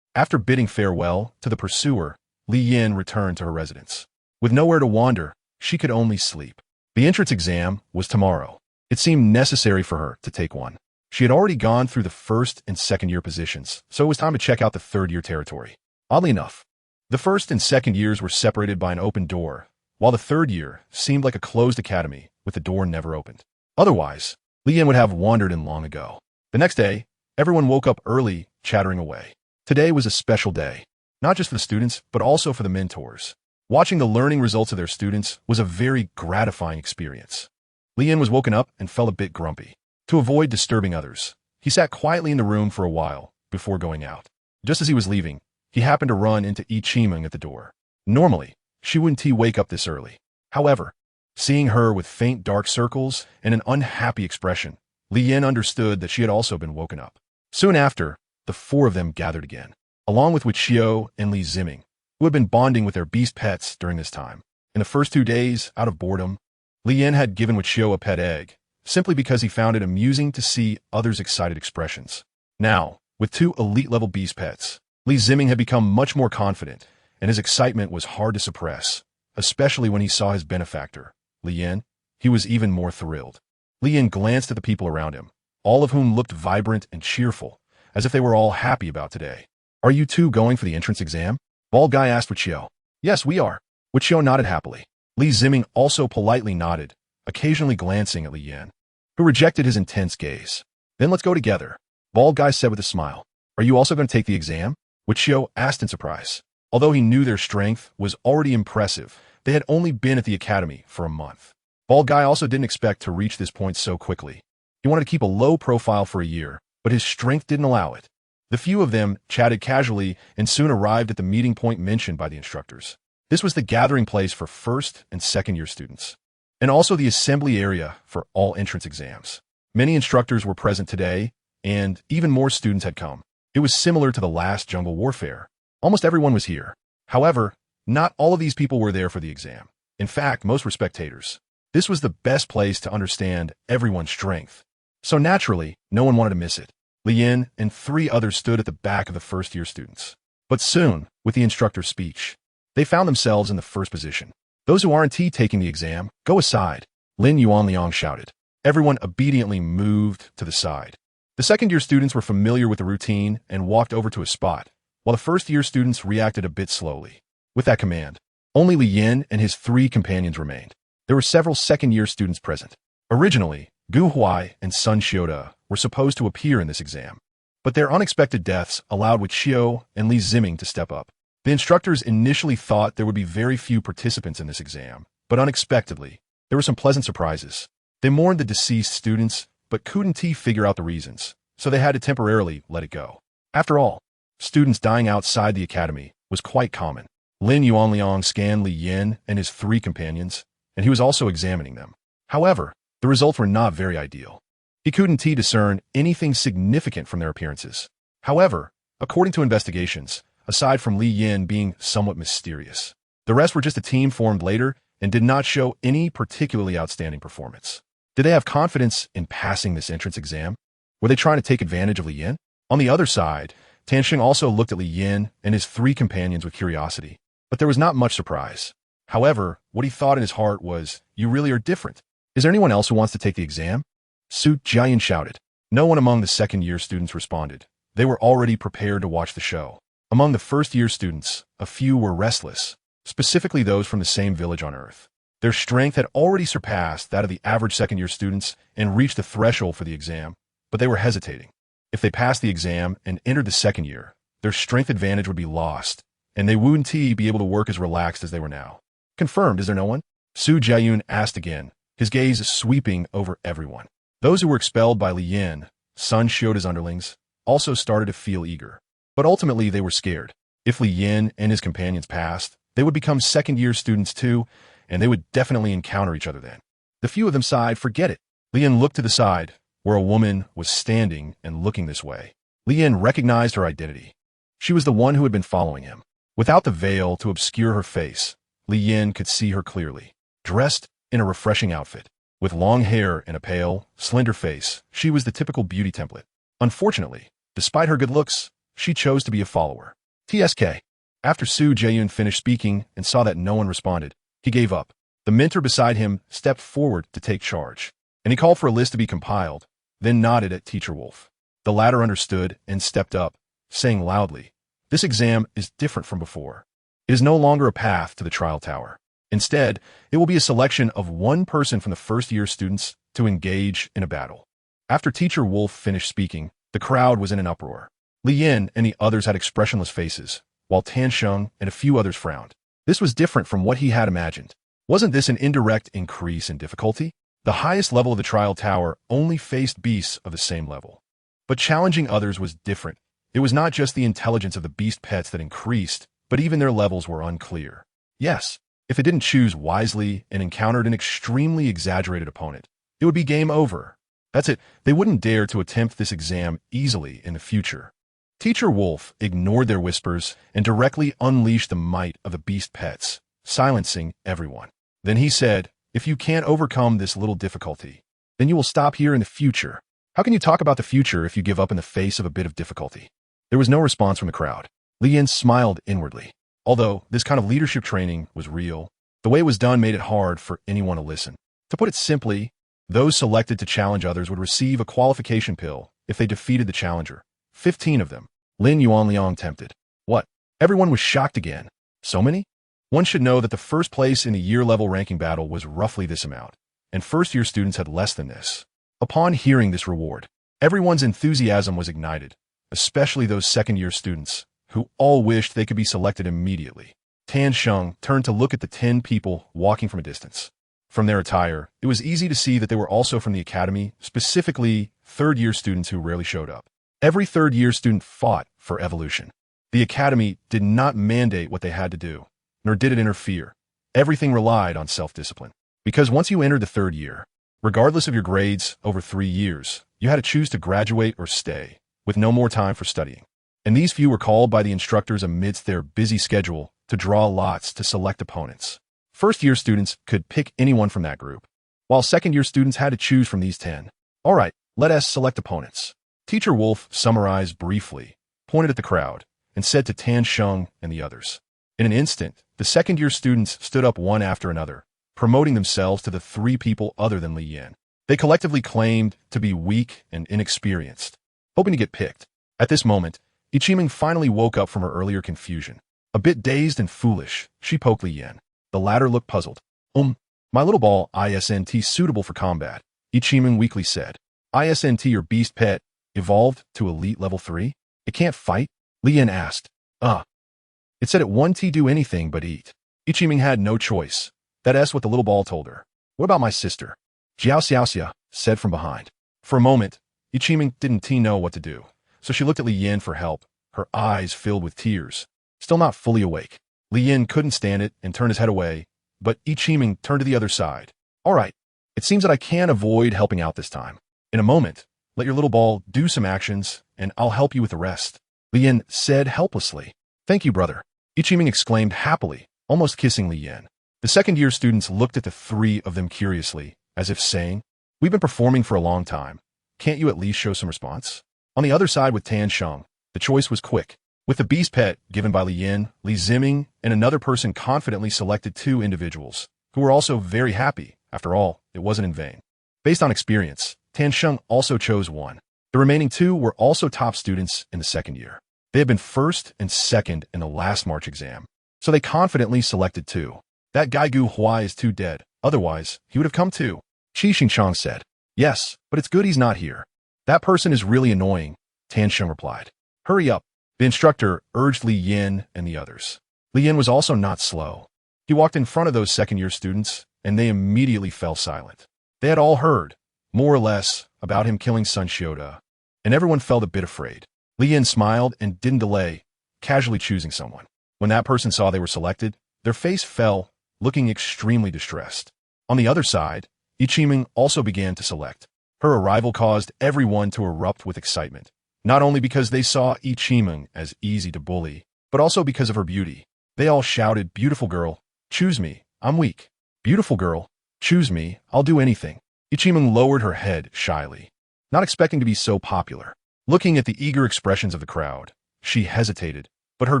After bidding farewell to the pursuer, Li Yin returned to her residence. With nowhere to wander, she could only sleep. The entrance exam was tomorrow. It seemed necessary for her to take one. She had already gone through the first and second year positions, so it was time to check out the third year territory. Oddly enough, the first and second years were separated by an open door, while the third year seemed like a closed academy with the door never opened. Otherwise, Li Yin would have wandered in long ago. The next day, everyone woke up early, chattering away. Today was a special day, not just for the students, but also for the mentors. Watching the learning results of their students was a very gratifying experience. Li Yin was woken up and felt a bit grumpy. To avoid disturbing others, he sat quietly in the room for a while before going out. Just as he was leaving, he happened to run into Yi Qimeng at the door. Normally, she wouldn't wake up this early. However, seeing her with faint dark circles and an unhappy expression, Li Yin understood that she had also been woken up. Soon after, the four of them gathered again, along with Wichio and Li Ziming, who had been bonding with their beast pets during this time. In the first 2 days, out of boredom, Li Yin had given Wichio a pet egg, simply because he found it amusing to see others' excited expressions. Now, with 2 elite-level beast pets, Li Ziming had become much more confident, and his excitement was hard to suppress, especially when he saw his benefactor, Li Yin. He was even more thrilled. Li Yin glanced at the people around him, all of whom looked vibrant and cheerful, as if they were all happy about today. Are you two going for the entrance exam? Bald guy asked Wichio. Yes, we are. Wichio nodded happily. Li Ziming also politely nodded, occasionally glancing at Li Yin, who rejected his intense gaze. Then let's go together, Bald guy said with a smile. Are you also going to take the exam? Wichio asked in surprise. Although he knew their strength was already impressive, they had only been at the academy for a month. Bald guy also didn't expect to reach this point so quickly. He wanted to keep a low profile for a year, but his strength didn't allow it. The few of them chatted casually and soon arrived at the meeting point mentioned by the instructors. This was the gathering place for first and second year students. and also the assembly area for all entrance exams. Many instructors were present today, and even more students had come. It was similar to the last jungle warfare. Almost everyone was here. However, not all of these people were there for the exam. In fact, most were spectators. This was the best place to understand everyone's strength. So naturally, no one wanted to miss it. Lien and 3 others stood at the back of the first-year students. But soon, with the instructor's speech, they found themselves in the first position. Those who aren't taking the exam, go aside, Lin Yuanliang shouted. Everyone obediently moved to the side. The second-year students were familiar with the routine and walked over to a spot, while the first-year students reacted a bit slowly. With that command, only Li Yin and his 3 companions remained. There were several second-year students present. Originally, Gu Huai and Sun Xiuda were supposed to appear in this exam, but their unexpected deaths allowed Wei Qiu and Li Ziming to step up. The instructors initially thought there would be very few participants in this exam, but unexpectedly, there were some pleasant surprises. They mourned the deceased students, but couldn't figure out the reasons, so they had to temporarily let it go. After all, students dying outside the academy was quite common. Lin Yuanliang scanned Li Yin and his 3 companions, and he was also examining them. However, the results were not very ideal. He couldn't discern anything significant from their appearances. However, according to investigations, aside from Li Yin being somewhat mysterious, the rest were just a team formed later and did not show any particularly outstanding performance. Did they have confidence in passing this entrance exam? Were they trying to take advantage of Li Yin? On the other side, Tansheng also looked at Li Yin and his 3 companions with curiosity, but there was not much surprise. However, what he thought in his heart was, you really are different. Is there anyone else who wants to take the exam? Su Jiayin shouted. No one among the second-year students responded. They were already prepared to watch the show. Among the first-year students, a few were restless, specifically those from the same village on Earth. Their strength had already surpassed that of the average second-year students and reached the threshold for the exam, but they were hesitating. If they passed the exam and entered the second year, their strength advantage would be lost, and they wouldn't be able to work as relaxed as they were now. Confirmed, is there no one? Su Jiayun asked again, his gaze sweeping over everyone. Those who were expelled by Li Yin, Sun Xiuda's underlings, also started to feel eager. But ultimately they were scared. If Li Yin and his companions passed, they would become second-year students too, and they would definitely encounter each other then. The few of them sighed, forget it. Li Yin looked to the side, where a woman was standing and looking this way. Li Yin recognized her identity. She was the one who had been following him. Without the veil to obscure her face, Li Yin could see her clearly. Dressed in a refreshing outfit, with long hair and a pale, slender face, she was the typical beauty template. Unfortunately, despite her good looks, she chose to be a follower. TSK. After Su Jiayun finished speaking and saw that no one responded, he gave up. The mentor beside him stepped forward to take charge, and he called for a list to be compiled, then nodded at Teacher Wolf. The latter understood and stepped up, saying loudly, "This exam is different from before. It is no longer a path to the trial tower. Instead, it will be a selection of one person from the first-year students to engage in a battle." After Teacher Wolf finished speaking, the crowd was in an uproar. Li Yin and the others had expressionless faces, while Tansheng and a few others frowned. This was different from what he had imagined. Wasn't this an indirect increase in difficulty? The highest level of the trial tower only faced beasts of the same level. But challenging others was different. It was not just the intelligence of the beast pets that increased, but even their levels were unclear. Yes, if it didn't choose wisely and encountered an extremely exaggerated opponent, it would be game over. That's it, they wouldn't dare to attempt this exam easily in the future. Teacher Wolf ignored their whispers and directly unleashed the might of the beast pets, silencing everyone. Then he said, "If you can't overcome this little difficulty, then you will stop here in the future. How can you talk about the future if you give up in the face of a bit of difficulty?" There was no response from the crowd. Li Yin smiled inwardly. Although this kind of leadership training was real, the way it was done made it hard for anyone to listen. To put it simply, those selected to challenge others would receive a qualification pill if they defeated the challenger. 15 of them. Lin Yuanliang tempted. What? Everyone was shocked again. So many? One should know that the first place in the year-level ranking battle was roughly this amount, and first-year students had less than this. Upon hearing this reward, everyone's enthusiasm was ignited, especially those second-year students, who all wished they could be selected immediately. Tansheng turned to look at the 10 people walking from a distance. From their attire, it was easy to see that they were also from the academy, specifically third-year students who rarely showed up. Every third-year student fought for evolution. The academy did not mandate what they had to do, nor did it interfere. Everything relied on self-discipline. Because once you entered the third year, regardless of your grades over 3 years, you had to choose to graduate or stay, with no more time for studying. And these few were called by the instructors amidst their busy schedule to draw lots to select opponents. First-year students could pick anyone from that group, while second-year students had to choose from these 10. All right, let us select opponents. Teacher Wolf summarized briefly, pointed at the crowd, and said to Tan Sheng and the others. In an instant, the second-year students stood up one after another, promoting themselves to the 3 people other than Li Yin. They collectively claimed to be weak and inexperienced, hoping to get picked. At this moment, Ichiming finally woke up from her earlier confusion. A bit dazed and foolish, she poked Li Yin. The latter looked puzzled. My little ball ISNT suitable for combat, Ichiming weakly said. ISNT or beast pet, evolved to elite level 3? It can't fight? Li Yin asked. It said it 1T do anything but eat. Ichiming had no choice. That's what the little ball told her. What about my sister? Jiao Xiaoxia said from behind. For a moment, Ichiming didn't know what to do, so she looked at Li Yin for help, her eyes filled with tears. Still not fully awake. Li Yin couldn't stand it and turned his head away, but Ichiming turned to the other side. All right, it seems that I can avoid helping out this time. In a moment, let your little ball do some actions, and I'll help you with the rest. Li Yin said helplessly. Thank you, brother. Ichiming exclaimed happily, almost kissing Li Yin. The second-year students looked at the 3 of them curiously, as if saying, we've been performing for a long time. Can't you at least show some response? On the other side with Tan Sheng, the choice was quick. With the beast pet given by Li Yin, Li Ziming and another person confidently selected 2 individuals, who were also very happy. After all, it wasn't in vain. Based on experience, Tan Sheng also chose 1. The remaining 2 were also top students in the second year. They had been first and second in the last March exam, so they confidently selected 2. That guy Gu Huai is too dead, otherwise he would have come too. Qi Xingchang said. Yes, but it's good he's not here. That person is really annoying, Tan Sheng replied. Hurry up, the instructor urged Li Yin and the others. Li Yin was also not slow. He walked in front of those second-year students, and they immediately fell silent. They had all heard, more or less, about him killing Sun Xiuda, and everyone felt a bit afraid. Li Yin smiled and didn't delay, casually choosing someone. When that person saw they were selected, their face fell, looking extremely distressed. On the other side, Ichiming also began to select. Her arrival caused everyone to erupt with excitement, not only because they saw Ichiming as easy to bully, but also because of her beauty. They all shouted, beautiful girl, choose me, I'm weak. Beautiful girl, choose me, I'll do anything. Ichiming lowered her head shyly, not expecting to be so popular. Looking at the eager expressions of the crowd, she hesitated, but her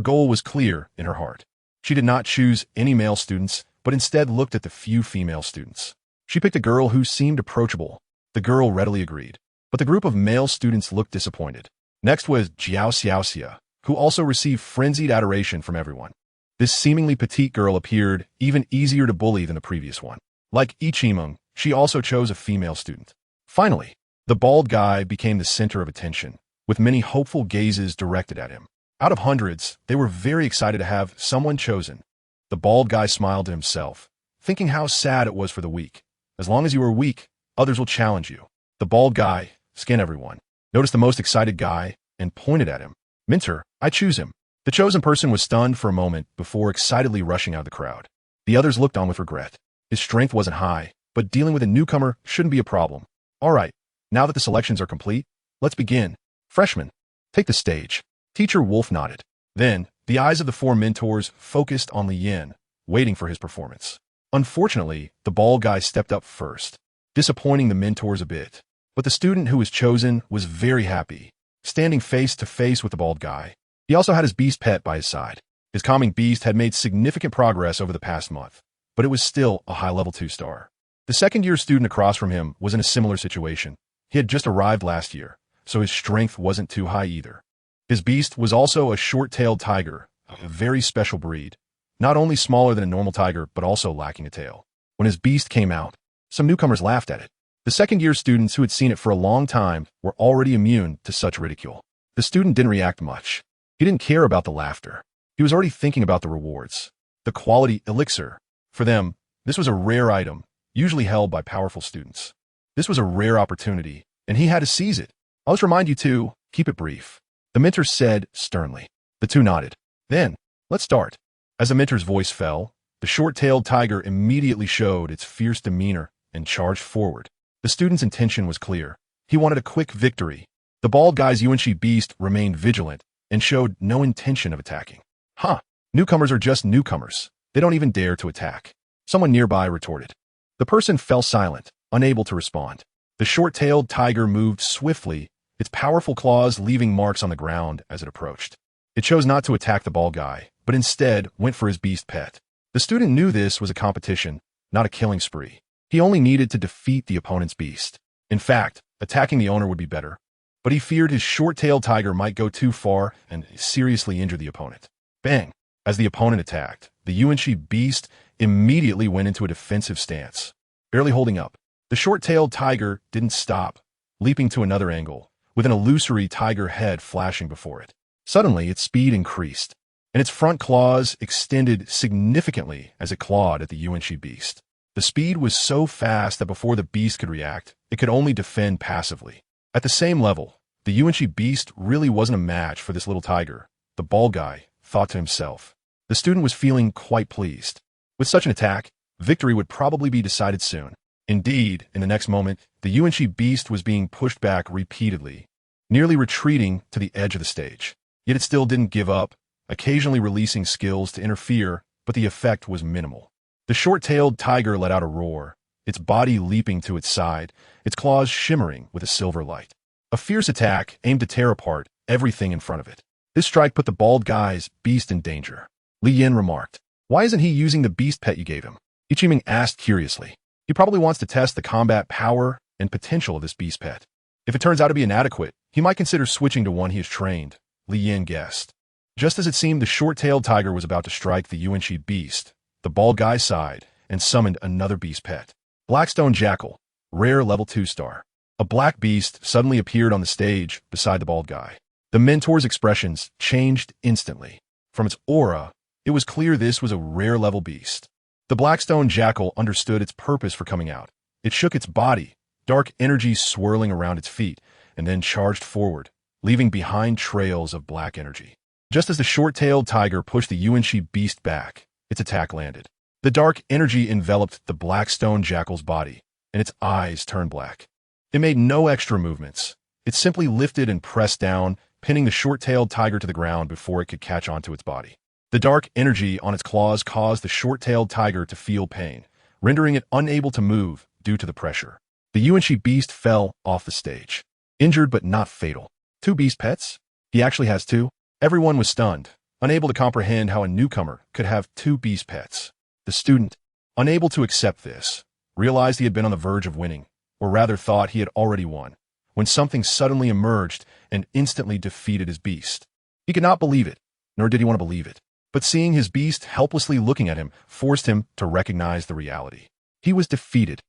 goal was clear in her heart. She did not choose any male students, but instead looked at the few female students. She picked a girl who seemed approachable. The girl readily agreed, but the group of male students looked disappointed. Next was Jiao Xiaoxia, who also received frenzied adoration from everyone. This seemingly petite girl appeared even easier to bully than the previous one. Like Ichiming, she also chose a female student. Finally, the bald guy became the center of attention, with many hopeful gazes directed at him. Out of hundreds, they were very excited to have someone chosen. The bald guy smiled to himself, thinking how sad it was for the weak. As long as you are weak, others will challenge you. The bald guy scanned everyone, noticed the most excited guy, and pointed at him. Minter, I choose him. The chosen person was stunned for a moment before excitedly rushing out of the crowd. The others looked on with regret. His strength wasn't high, but dealing with a newcomer shouldn't be a problem. All right, now that the selections are complete, let's begin. Freshman, take the stage. Teacher Wolf nodded. Then, the eyes of the 4 mentors focused on Li Yin, waiting for his performance. Unfortunately, the bald guy stepped up first, disappointing the mentors a bit. But the student who was chosen was very happy, standing face to face with the bald guy. He also had his beast pet by his side. His calming beast had made significant progress over the past month, but it was still a high-level 2-star. The second-year student across from him was in a similar situation. He had just arrived last year, so his strength wasn't too high either. His beast was also a short-tailed tiger, a very special breed, not only smaller than a normal tiger, but also lacking a tail. When his beast came out, some newcomers laughed at it. The second-year students who had seen it for a long time were already immune to such ridicule. The student didn't react much. He didn't care about the laughter. He was already thinking about the rewards. The quality elixir. For them, this was a rare item, usually held by powerful students. This was a rare opportunity, and he had to seize it. I'll just remind you to keep it brief, the mentor said sternly. The 2 nodded. Then, let's start. As the mentor's voice fell, The short-tailed tiger immediately showed its fierce demeanor and charged forward. The student's intention was clear. He wanted a quick victory. The bald guy's UNC beast remained vigilant and showed no intention of attacking. Huh, newcomers are just newcomers. They don't even dare to attack. Someone nearby retorted. The person fell silent, unable to respond. The short-tailed tiger moved swiftly, its powerful claws leaving marks on the ground as it approached. It chose not to attack the bald guy, but instead went for his beast pet. The student knew this was a competition, not a killing spree. He only needed to defeat the opponent's beast. In fact, attacking the owner would be better. But he feared his short-tailed tiger might go too far and seriously injure the opponent. Bang! As the opponent attacked, the UNC beast immediately went into a defensive stance. Barely holding up, the short-tailed tiger didn't stop, leaping to another angle, with an illusory tiger head flashing before it. Suddenly, its speed increased, and its front claws extended significantly as it clawed at the UNC beast. The speed was so fast that before the beast could react, it could only defend passively. At the same level, the UNC beast really wasn't a match for this little tiger, the bald guy thought to himself. The student was feeling quite pleased. With such an attack, victory would probably be decided soon. Indeed, in the next moment, the UNC beast was being pushed back repeatedly, nearly retreating to the edge of the stage. Yet it still didn't give up, occasionally releasing skills to interfere, but the effect was minimal. The short-tailed tiger let out a roar, its body leaping to its side, its claws shimmering with a silver light. A fierce attack aimed to tear apart everything in front of it. This strike put the bald guy's beast in danger. Li Yin remarked, "Why isn't he using the beast pet you gave him?" Ichiming asked curiously. He probably wants to test the combat power and potential of this beast pet. If it turns out to be inadequate, he might consider switching to one he has trained, Li Yin guessed. Just as it seemed the short-tailed tiger was about to strike the UNC beast, the bald guy sighed and summoned another beast pet. Blackstone Jackal, rare level 2 star. A black beast suddenly appeared on the stage beside the bald guy. The mentor's expressions changed instantly. From its aura, it was clear this was a rare level beast. The Blackstone Jackal understood its purpose for coming out. It shook its body, dark energy swirling around its feet, and then charged forward, leaving behind trails of black energy. Just as the short-tailed tiger pushed the UNC beast back, its attack landed. The dark energy enveloped the Blackstone Jackal's body, and its eyes turned black. It made no extra movements. It simply lifted and pressed down, pinning the short-tailed tiger to the ground before it could catch onto its body. The dark energy on its claws caused the short-tailed tiger to feel pain, rendering it unable to move due to the pressure. The UNC beast fell off the stage. Injured but not fatal. 2 beast pets? He actually has 2? Everyone was stunned, unable to comprehend how a newcomer could have 2 beast pets. The student, unable to accept this, realized he had been on the verge of winning, or rather thought he had already won, when something suddenly emerged and instantly defeated his beast. He could not believe it, nor did he want to believe it. But seeing his beast helplessly looking at him forced him to recognize the reality. He was defeated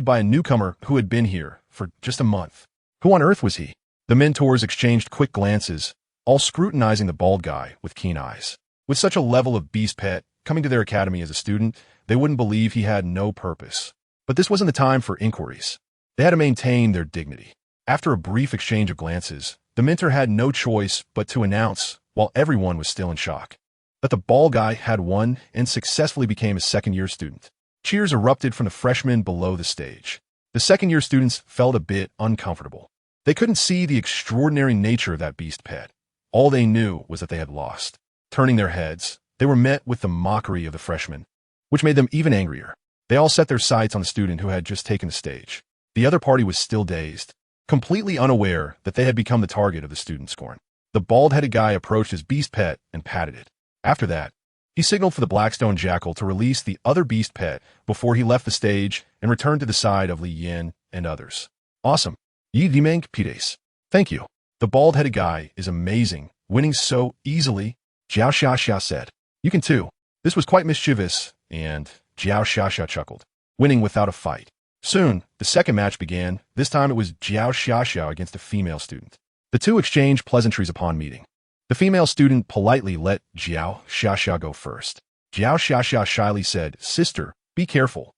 by a newcomer who had been here for just a month. Who on earth was he? The mentors exchanged quick glances, all scrutinizing the bald guy with keen eyes. With such a level of beast pet coming to their academy as a student, they wouldn't believe he had no purpose. But this wasn't the time for inquiries. They had to maintain their dignity. After a brief exchange of glances, the mentor had no choice but to announce, while everyone was still in shock, that the bald guy had won and successfully became a second-year student. Cheers erupted from the freshmen below the stage. The second-year students felt a bit uncomfortable. They couldn't see the extraordinary nature of that beast pet. All they knew was that they had lost. Turning their heads, they were met with the mockery of the freshmen, which made them even angrier. They all set their sights on the student who had just taken the stage. The other party was still dazed, completely unaware that they had become the target of the student's scorn. The bald-headed guy approached his beast pet and patted it. After that, he signaled for the Blackstone Jackal to release the other beast pet before he left the stage and returned to the side of Li Yin and others. Awesome. Yi Dimeng Pides. Thank you. The bald-headed guy is amazing, winning so easily, Jiao Xiaxia said. You can too. This was quite mischievous, and Jiao Xiaxia chuckled, winning without a fight. Soon, the second match began. This time it was Jiao Xiaxia against a female student. The two exchanged pleasantries upon meeting. The female student politely let Jiao Xiaxia go first. Jiao Xiaxia shyly said, "Sister, be careful."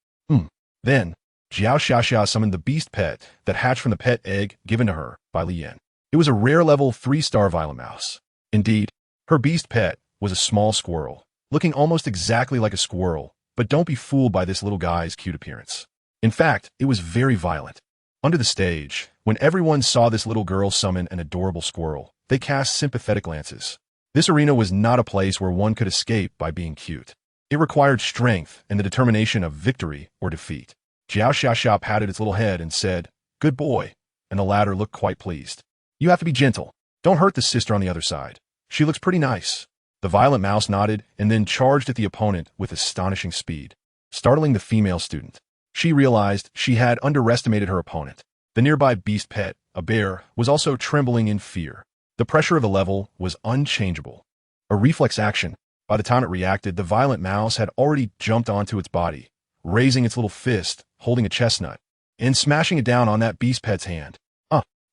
Then, Jiao Xiaxia summoned the beast pet that hatched from the pet egg given to her by Li Yin. It was a rare level 3-star violet mouse. Indeed, her beast pet was a small squirrel, looking almost exactly like a squirrel, but don't be fooled by this little guy's cute appearance. In fact, it was very violent. Under the stage, when everyone saw this little girl summon an adorable squirrel, they cast sympathetic glances. This arena was not a place where one could escape by being cute. It required strength and the determination of victory or defeat. Jiao Xiaxia patted its little head and said, "Good boy," and the latter looked quite pleased. "You have to be gentle. Don't hurt the sister on the other side. She looks pretty nice." The violent mouse nodded and then charged at the opponent with astonishing speed, startling the female student. She realized she had underestimated her opponent. The nearby beast pet, a bear, was also trembling in fear. The pressure of the level was unchangeable. A reflex action. By the time it reacted, the violent mouse had already jumped onto its body, raising its little fist, holding a chestnut, and smashing it down on that beast pet's hand.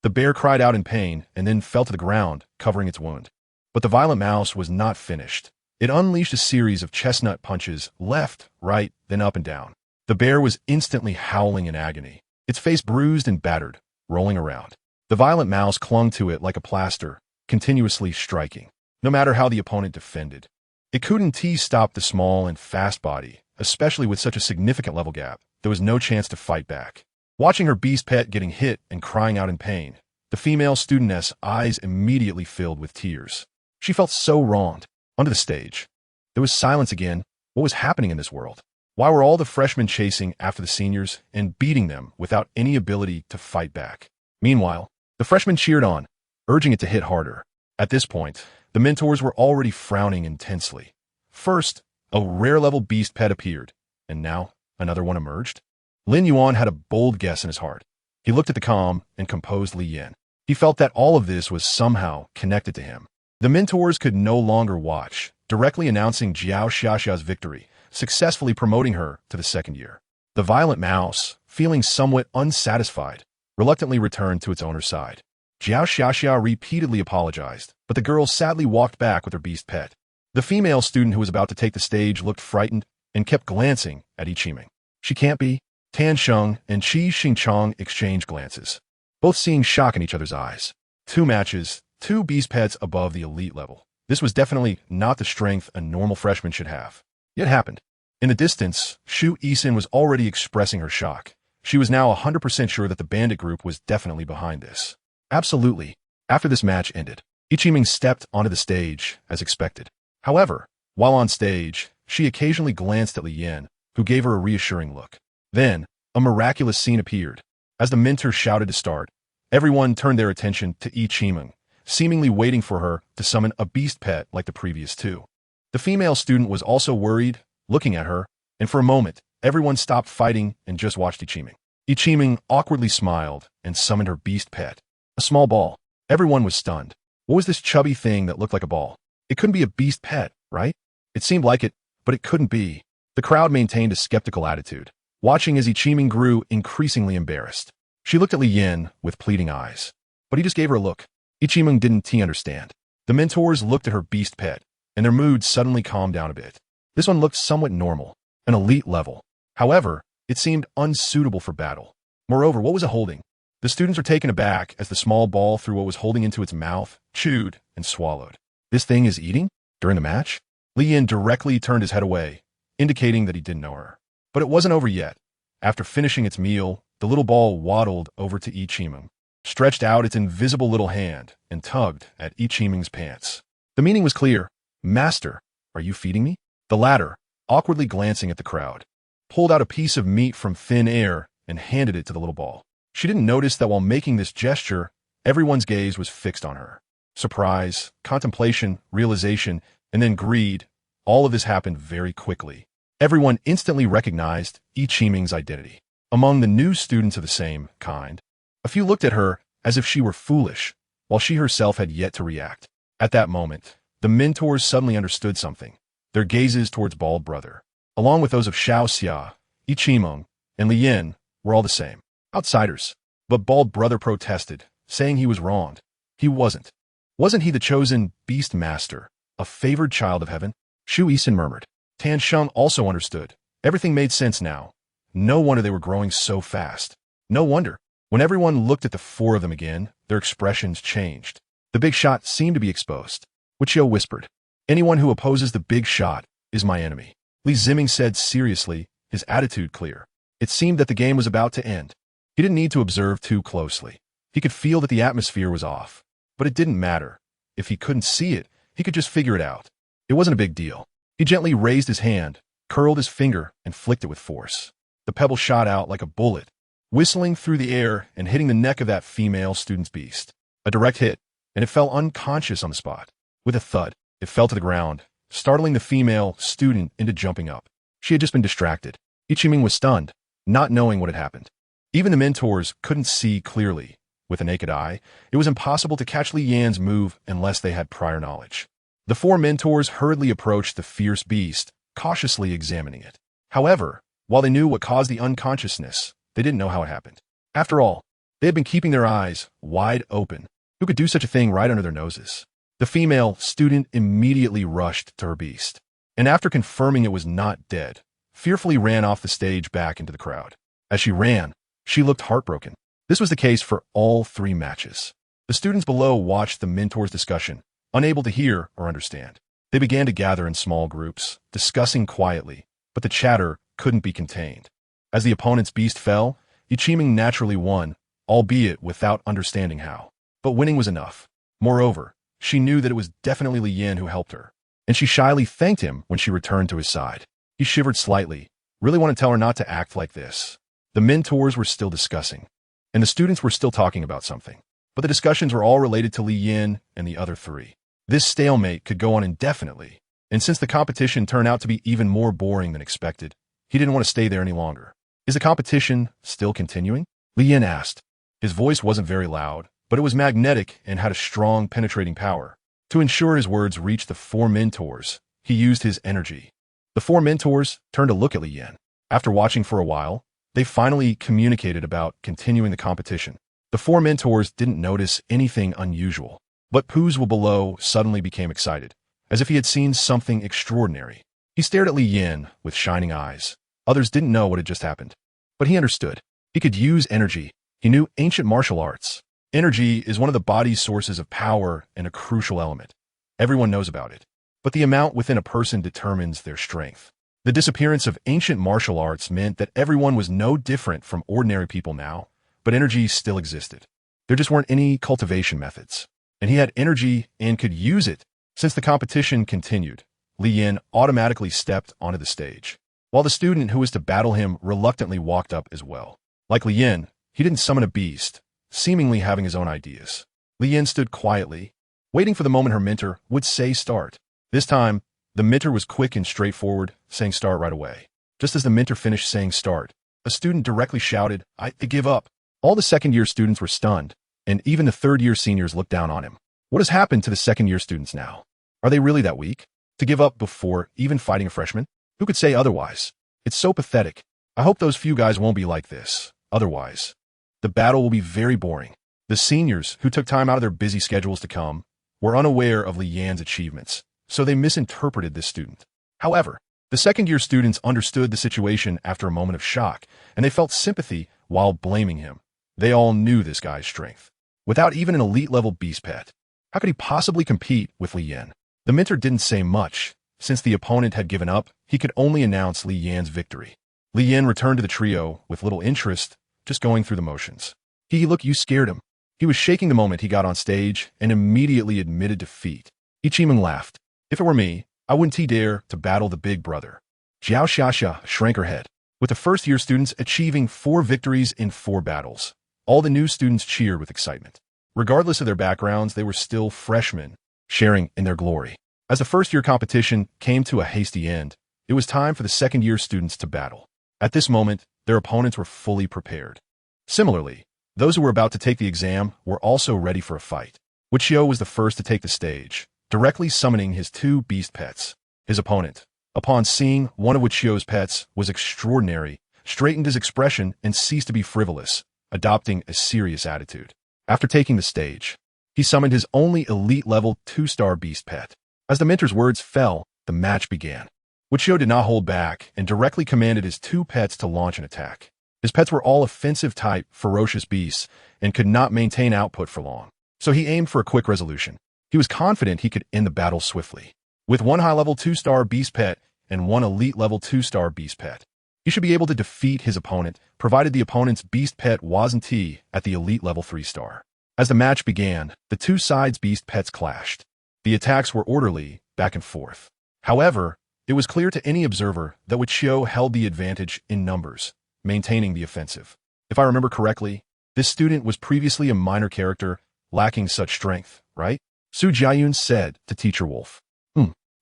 The bear cried out in pain and then fell to the ground, covering its wound. But the violent mouse was not finished. It unleashed a series of chestnut punches, left, right, then up and down. The bear was instantly howling in agony, its face bruised and battered, rolling around. The violent mouse clung to it like a plaster, continuously striking, no matter how the opponent defended. It couldn't stop the small and fast body, especially with such a significant level gap. There was no chance to fight back. Watching her beast pet getting hit and crying out in pain, the female studentess' eyes immediately filled with tears. She felt so wronged. Under the stage, there was silence again. What was happening in this world? Why were all the freshmen chasing after the seniors and beating them without any ability to fight back? Meanwhile, the freshmen cheered on, urging it to hit harder. At this point, the mentors were already frowning intensely. First, a rare-level beast pet appeared, and now another one emerged. Lin Yuan had a bold guess in his heart. He looked at the calm and composed Li Yin. He felt that all of this was somehow connected to him. The mentors could no longer watch, directly announcing Jiao Xiaxia's victory, successfully promoting her to the second year. The violent mouse, feeling somewhat unsatisfied, reluctantly returned to its owner's side. Jiao Xiaxia repeatedly apologized, but the girl sadly walked back with her beast pet. The female student who was about to take the stage looked frightened and kept glancing at Yi Qiming. "She can't be." Tan Sheng and Qi Xingchong exchanged glances, both seeing shock in each other's eyes. 2 matches, 2 beast pets above the elite level. This was definitely not the strength a normal freshman should have. It happened. In the distance, Shu Yisin was already expressing her shock. She was now 100% sure that the bandit group was definitely behind this. Absolutely. After this match ended, Yi Qiming stepped onto the stage, as expected. However, while on stage, she occasionally glanced at Li Yin, who gave her a reassuring look. Then, a miraculous scene appeared. As the mentor shouted to start, everyone turned their attention to Yi Qiming, seemingly waiting for her to summon a beast pet like the previous 2. The female student was also worried, looking at her, and for a moment, everyone stopped fighting and just watched Yi Qiming. Yi Qiming awkwardly smiled and summoned her beast pet, a small ball. Everyone was stunned. What was this chubby thing that looked like a ball? It couldn't be a beast pet, right? It seemed like it, but it couldn't be. The crowd maintained a skeptical attitude, watching as Yi Qiming grew increasingly embarrassed. She looked at Li Yin with pleading eyes, but he just gave her a look. Yi Qiming didn't understand. The mentors looked at her beast pet, and their mood suddenly calmed down a bit. This one looked somewhat normal, an elite level. However, it seemed unsuitable for battle. Moreover, what was it holding? The students were taken aback as the small ball threw what was holding into its mouth, chewed, and swallowed. This thing is eating? During the match? Li Yin directly turned his head away, indicating that he didn't know her. But it wasn't over yet. After finishing its meal, the little ball waddled over to Yi Qiming, stretched out its invisible little hand, and tugged at Yi Qiming's pants. The meaning was clear. "Master, are you feeding me?" The latter, awkwardly glancing at the crowd, pulled out a piece of meat from thin air and handed it to the little ball. She didn't notice that while making this gesture, everyone's gaze was fixed on her. Surprise, contemplation, realization, and then greed, all of this happened very quickly. Everyone instantly recognized Yi Qiming's identity. Among the new students of the same kind, a few looked at her as if she were foolish, while she herself had yet to react. At that moment, the mentors suddenly understood something. Their gazes towards Bald Brother, along with those of Xiao Xia, Yi Qiming, and Li Yin, were all the same. Outsiders. But Bald Brother protested, saying he was wronged. He wasn't. Wasn't he the chosen beast master, a favored child of heaven? Shu Yisin murmured. Tan Sheng also understood. Everything made sense now. No wonder they were growing so fast. No wonder. When everyone looked at the 4 of them again, their expressions changed. The big shot seemed to be exposed. Wuqiu whispered, "Anyone who opposes the big shot is my enemy," Li Ziming said seriously, his attitude clear. It seemed that the game was about to end. He didn't need to observe too closely. He could feel that the atmosphere was off. But it didn't matter. If he couldn't see it, he could just figure it out. It wasn't a big deal. He gently raised his hand, curled his finger, and flicked it with force. The pebble shot out like a bullet, whistling through the air and hitting the neck of that female student's beast. A direct hit, and it fell unconscious on the spot. With a thud, it fell to the ground, startling the female student into jumping up. She had just been distracted. Ichiming was stunned, not knowing what had happened. Even the mentors couldn't see clearly. With a naked eye, it was impossible to catch Li Yan's move unless they had prior knowledge. The four mentors hurriedly approached the fierce beast, cautiously examining it. However, while they knew what caused the unconsciousness, they didn't know how it happened. After all, they had been keeping their eyes wide open. Who could do such a thing right under their noses? The female student immediately rushed to her beast, and after confirming it was not dead, fearfully ran off the stage back into the crowd. As she ran, she looked heartbroken. This was the case for all 3 matches. The students below watched the mentors' discussion, unable to hear or understand. They began to gather in small groups, discussing quietly, but the chatter couldn't be contained. As the opponent's beast fell, Ichiming naturally won, albeit without understanding how. But winning was enough. Moreover, she knew that it was definitely Li Yan who helped her, and she shyly thanked him when she returned to his side. He shivered slightly, really wanted to tell her not to act like this. The mentors were still discussing, and the students were still talking about something. But the discussions were all related to Li Yan and the other 3. This stalemate could go on indefinitely, and since the competition turned out to be even more boring than expected, he didn't want to stay there any longer. "Is the competition still continuing?" Li Yan asked. His voice wasn't very loud, but it was magnetic and had a strong penetrating power. To ensure his words reached the 4 mentors, he used his energy. The 4 mentors turned to look at Li Yan. After watching for a while, they finally communicated about continuing the competition. The 4 mentors didn't notice anything unusual, but Puzwa below suddenly became excited, as if he had seen something extraordinary. He stared at Li Yan with shining eyes. Others didn't know what had just happened, but he understood. He could use energy. He knew ancient martial arts. Energy is one of the body's sources of power and a crucial element. Everyone knows about it, but the amount within a person determines their strength. The disappearance of ancient martial arts meant that everyone was no different from ordinary people now, but energy still existed. There just weren't any cultivation methods, and he had energy and could use it. Since the competition continued, Li Yan automatically stepped onto the stage, while the student who was to battle him reluctantly walked up as well. Like Li Yan, he didn't summon a beast, seemingly having his own ideas. Li Yan stood quietly, waiting for the moment her mentor would say start. This time, the mentor was quick and straightforward, saying start right away. Just as the mentor finished saying start, a student directly shouted, "I give up." All the second-year students were stunned, and even the third-year seniors looked down on him. What has happened to the second-year students now? Are they really that weak? To give up before even fighting a freshman? Who could say otherwise? It's so pathetic. I hope those few guys won't be like this. Otherwise, the battle will be very boring. The seniors, who took time out of their busy schedules to come, were unaware of Li Yan's achievements, so they misinterpreted this student. However, the second-year students understood the situation after a moment of shock, and they felt sympathy while blaming him. They all knew this guy's strength. Without even an elite-level beast pet, how could he possibly compete with Li Yan? The mentor didn't say much. Since the opponent had given up, he could only announce Li Yan's victory. Li Yan returned to the trio with little interest, just going through the motions. Look, you scared him. He was shaking the moment he got on stage and immediately admitted defeat. Ichiming laughed. If it were me, I wouldn't dare to battle the big brother. Jiao Xiaxia shrank her head. With the first-year students achieving 4 victories in 4 battles, all the new students cheered with excitement. Regardless of their backgrounds, they were still freshmen, sharing in their glory. As the first-year competition came to a hasty end, it was time for the second-year students to battle. At this moment, their opponents were fully prepared. Similarly, those who were about to take the exam were also ready for a fight. Wuqiu was the first to take the stage, directly summoning his 2 beast pets. His opponent, upon seeing one of Wuqiu's pets was extraordinary, straightened his expression and ceased to be frivolous, adopting a serious attitude. After taking the stage, he summoned his only elite-level 2-star beast pet. As the mentor's words fell, the match began. Wuqiu did not hold back and directly commanded his 2 pets to launch an attack. His pets were all offensive-type, ferocious beasts and could not maintain output for long, so he aimed for a quick resolution. He was confident he could end the battle swiftly. With one high-level 2-star beast pet, and one elite level 2-star beast pet. He should be able to defeat his opponent, provided the opponent's beast pet wasn't at the elite level 3-star. As the match began, the two sides' beast pets clashed. The attacks were orderly, back and forth. However, it was clear to any observer that Wichio held the advantage in numbers, maintaining the offensive. If I remember correctly, this student was previously a minor character, lacking such strength, right? Su Jiayun said to Teacher Wolf.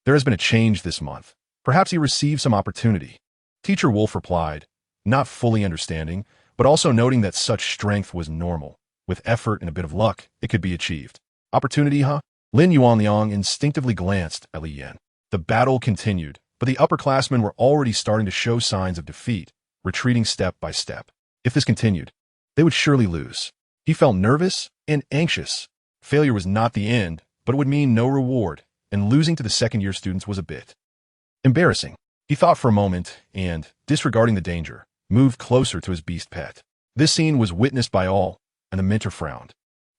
There has been a change this month. Perhaps he received some opportunity. Teacher Wolf replied, not fully understanding, but also noting that such strength was normal. With effort and a bit of luck, it could be achieved. Opportunity, huh? Lin Yuanliang instinctively glanced at Li Yan. The battle continued, but the upperclassmen were already starting to show signs of defeat, retreating step by step. If this continued, they would surely lose. He felt nervous and anxious. Failure was not the end, but it would mean no reward, and losing to the second-year students was a bit embarrassing. He thought for a moment and, disregarding the danger, moved closer to his beast pet. This scene was witnessed by all, and the mentor frowned.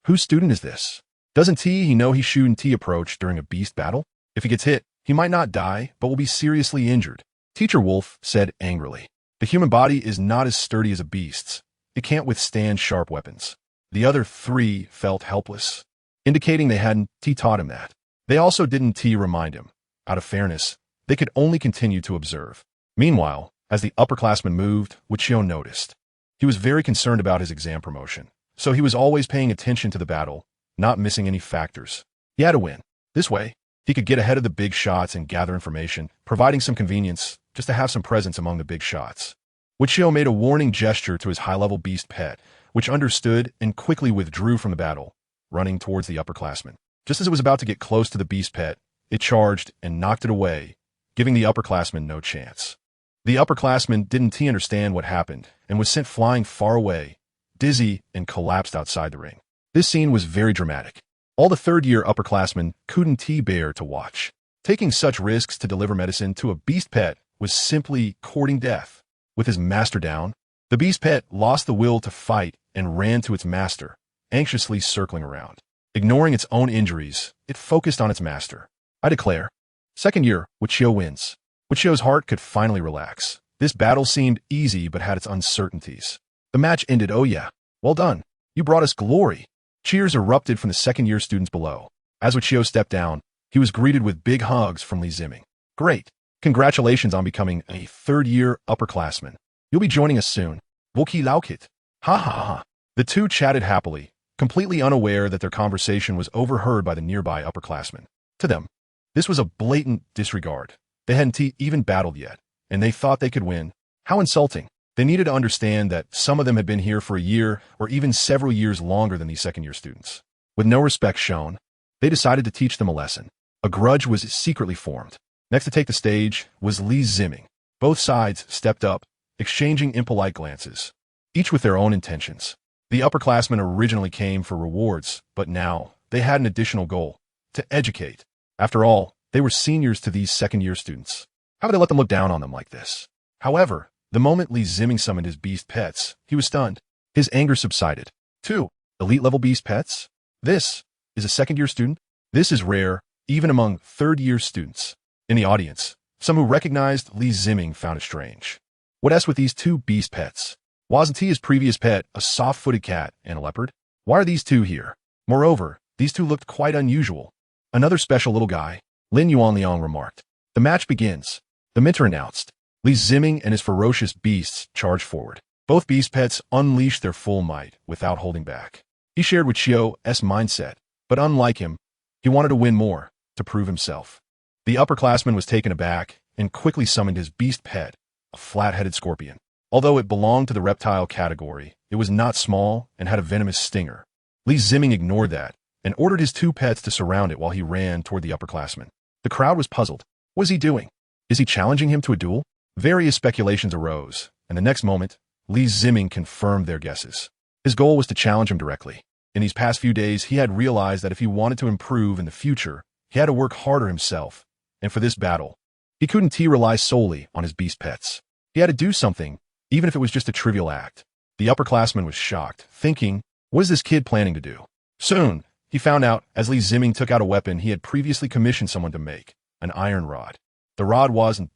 Whose student is this? Doesn't he know he shouldn't approach during a beast battle? If he gets hit, he might not die, but will be seriously injured. Teacher Wolf said angrily. The human body is not as sturdy as a beast's. It can't withstand sharp weapons. The other three felt helpless, indicating they hadn't taught him that. They also didn't remind him. Out of fairness, they could only continue to observe. Meanwhile, as the upperclassmen moved, Wichio noticed. He was very concerned about his exam promotion, so he was always paying attention to the battle, not missing any factors. He had to win. This way, he could get ahead of the big shots and gather information, providing some convenience just to have some presence among the big shots. Wichio made a warning gesture to his high-level beast pet, which understood and quickly withdrew from the battle, running towards the upperclassmen. Just as it was about to get close to the beast pet, it charged and knocked it away, giving the upperclassmen no chance. The upperclassman didn't understand what happened and was sent flying far away, dizzy, and collapsed outside the ring. This scene was very dramatic. All the third-year upperclassmen couldn't bear to watch. Taking such risks to deliver medicine to a beast pet was simply courting death. With his master down, the beast pet lost the will to fight and ran to its master, anxiously circling around. Ignoring its own injuries, it focused on its master. I declare, second year, Wichio wins. Wichio's heart could finally relax. This battle seemed easy but had its uncertainties. The match ended. Oh yeah, well done. You brought us glory. Cheers erupted from the second-year students below. As Wichio stepped down, he was greeted with big hugs from Li Ziming. Great. Congratulations on becoming a third-year upperclassman. You'll be joining us soon. Woki Laukit. Ha ha ha. The two chatted happily, completely unaware that their conversation was overheard by the nearby upperclassmen. To them, this was a blatant disregard. They hadn't even battled yet, and they thought they could win. How insulting. They needed to understand that some of them had been here for a year or even several years longer than these second-year students. With no respect shown, they decided to teach them a lesson. A grudge was secretly formed. Next to take the stage was Li Ziming. Both sides stepped up, exchanging impolite glances, each with their own intentions. The upperclassmen originally came for rewards, but now they had an additional goal: to educate. After all, they were seniors to these second-year students. How could they let them look down on them like this? However, the moment Li Ziming summoned his beast pets, he was stunned. His anger subsided. 2 elite-level beast pets? This is a second-year student? This is rare, even among third-year students. In the audience, some who recognized Li Ziming found it strange. What else with these 2 beast pets? Wasn't his previous pet a soft-footed cat and a leopard? Why are these 2 here? Moreover, these 2 looked quite unusual. Another special little guy, Lin Yuanliang remarked. The match begins. The mentor announced. Li Ziming and his ferocious beasts charged forward. Both beast pets unleashed their full might without holding back. He shared Wichio's mindset, but unlike him, he wanted to win more, to prove himself. The upperclassman was taken aback and quickly summoned his beast pet, a flat-headed scorpion. Although it belonged to the reptile category, it was not small and had a venomous stinger. Li Ziming ignored that and ordered his 2 pets to surround it while he ran toward the upperclassman. The crowd was puzzled. What is he doing? Is he challenging him to a duel? Various speculations arose, and the next moment, Li Ziming confirmed their guesses. His goal was to challenge him directly. In these past few days, he had realized that if he wanted to improve in the future, he had to work harder himself, and for this battle, he couldn't rely solely on his beast pets. He had to do something, even if it was just a trivial act. The upperclassman was shocked, thinking, what is this kid planning to do? Soon, he found out as Li Ziming took out a weapon he had previously commissioned someone to make, an iron rod. The rod wasn't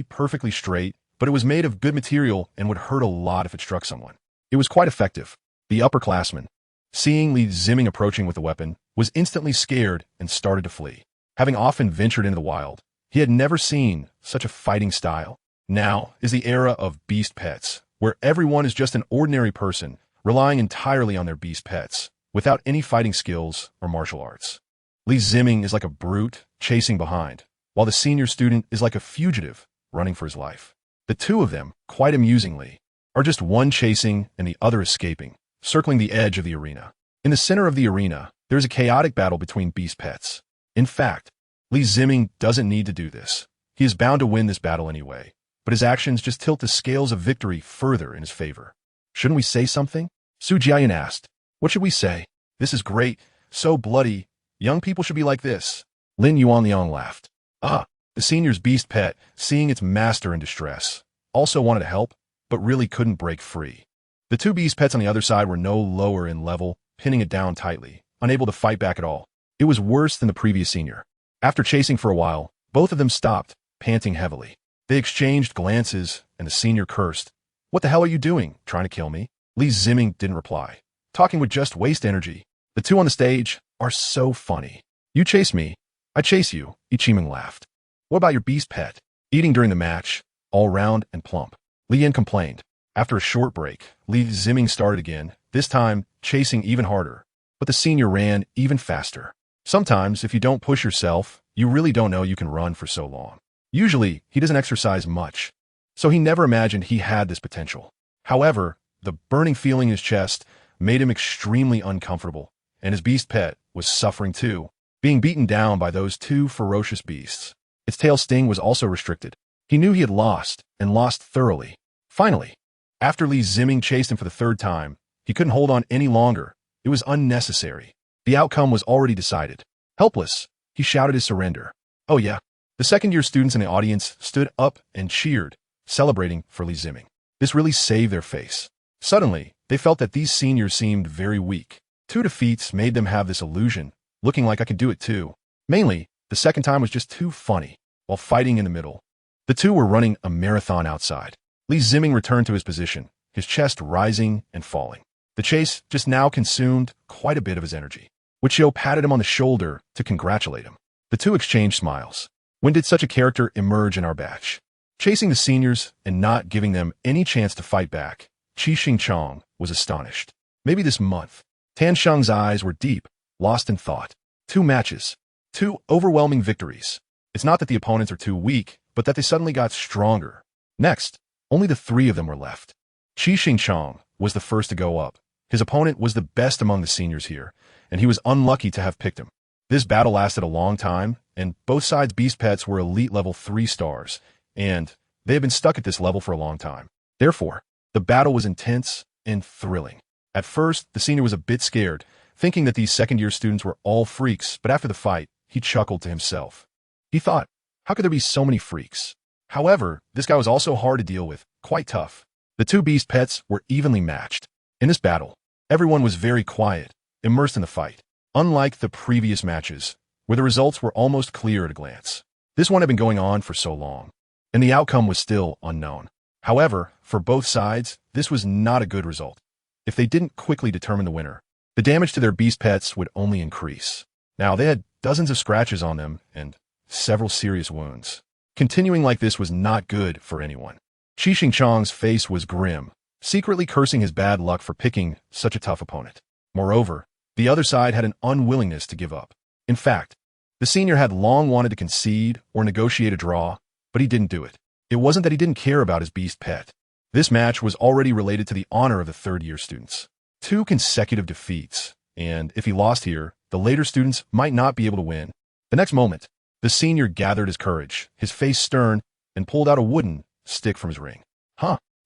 perfectly straight, but it was made of good material and would hurt a lot if it struck someone. It was quite effective. The upperclassman, seeing Li Ziming approaching with the weapon, was instantly scared and started to flee. Having often ventured into the wild, he had never seen such a fighting style. Now is the era of beast pets, where everyone is just an ordinary person, relying entirely on their beast pets, without any fighting skills or martial arts. Li Ziming is like a brute chasing behind, while the senior student is like a fugitive running for his life. The two of them, quite amusingly, are just one chasing and the other escaping, circling the edge of the arena. In the center of the arena, there is a chaotic battle between beast pets. In fact, Li Ziming doesn't need to do this. He is bound to win this battle anyway, but his actions just tilt the scales of victory further in his favor. Shouldn't we say something? Su Jiayan asked. What should we say? This is great, so bloody. Young people should be like this. Lin Yuanliang laughed. The senior's beast pet, seeing its master in distress, also wanted to help, but really couldn't break free. The two beast pets on the other side were no lower in level, pinning it down tightly, unable to fight back at all. It was worse than the previous senior. After chasing for a while, both of them stopped, panting heavily. They exchanged glances, and the senior cursed. What the hell are you doing, trying to kill me? Li Ziming didn't reply. Talking would just waste energy. The two on the stage are so funny. You chase me, I chase you, Ichiming laughed. What about your beast pet? Eating during the match, all round and plump. Li Yin complained. After a short break, Li Ziming started again, this time chasing even harder. But the senior ran even faster. Sometimes, if you don't push yourself, you really don't know you can run for so long. Usually, he doesn't exercise much, so he never imagined he had this potential. However, the burning feeling in his chest made him extremely uncomfortable, and his beast pet was suffering too, being beaten down by those two ferocious beasts. Its tail sting was also restricted. He knew he had lost, and lost thoroughly. Finally, after Li Ziming chased him for the third time, he couldn't hold on any longer. It was unnecessary. The outcome was already decided. Helpless, he shouted his surrender. Oh yeah. The second-year students in the audience stood up and cheered, celebrating for Li Ziming. This really saved their face. Suddenly, they felt that these seniors seemed very weak. 2 defeats made them have this illusion, looking like I could do it too. Mainly, the second time was just too funny, while fighting in the middle. The two were running a marathon outside. Li Ziming returned to his position, his chest rising and falling. The chase just now consumed quite a bit of his energy. Wichio patted him on the shoulder to congratulate him. The two exchanged smiles. When did such a character emerge in our batch? Chasing the seniors and not giving them any chance to fight back, Qi Xingchong was astonished. Maybe this month. Tan Sheng's eyes were deep, lost in thought. 2 matches. 2 overwhelming victories. It's not that the opponents are too weak, but that they suddenly got stronger. Next, only the 3 of them were left. Qi Xingchong was the first to go up. His opponent was the best among the seniors here, and he was unlucky to have picked him. This battle lasted a long time, and both sides' beast pets were elite level 3 stars, and they had been stuck at this level for a long time. Therefore, the battle was intense and thrilling. At first, the senior was a bit scared, thinking that these second-year students were all freaks, but after the fight, he chuckled to himself. He thought, how could there be so many freaks? However, this guy was also hard to deal with, quite tough. The 2 beast pets were evenly matched. In this battle, everyone was very quiet, immersed in the fight, unlike the previous matches, where the results were almost clear at a glance. This one had been going on for so long, and the outcome was still unknown. However, for both sides, this was not a good result. If they didn't quickly determine the winner, the damage to their beast pets would only increase. Now, they had dozens of scratches on them and several serious wounds. Continuing like this was not good for anyone. Qi Xingchong's face was grim, secretly cursing his bad luck for picking such a tough opponent. Moreover, the other side had an unwillingness to give up. In fact, the senior had long wanted to concede or negotiate a draw, but he didn't do it. It wasn't that he didn't care about his beast pet. This match was already related to the honor of the third-year students. 2 consecutive defeats, and if he lost here, the later students might not be able to win. The next moment, the senior gathered his courage, his face stern, and pulled out a wooden stick from his ring.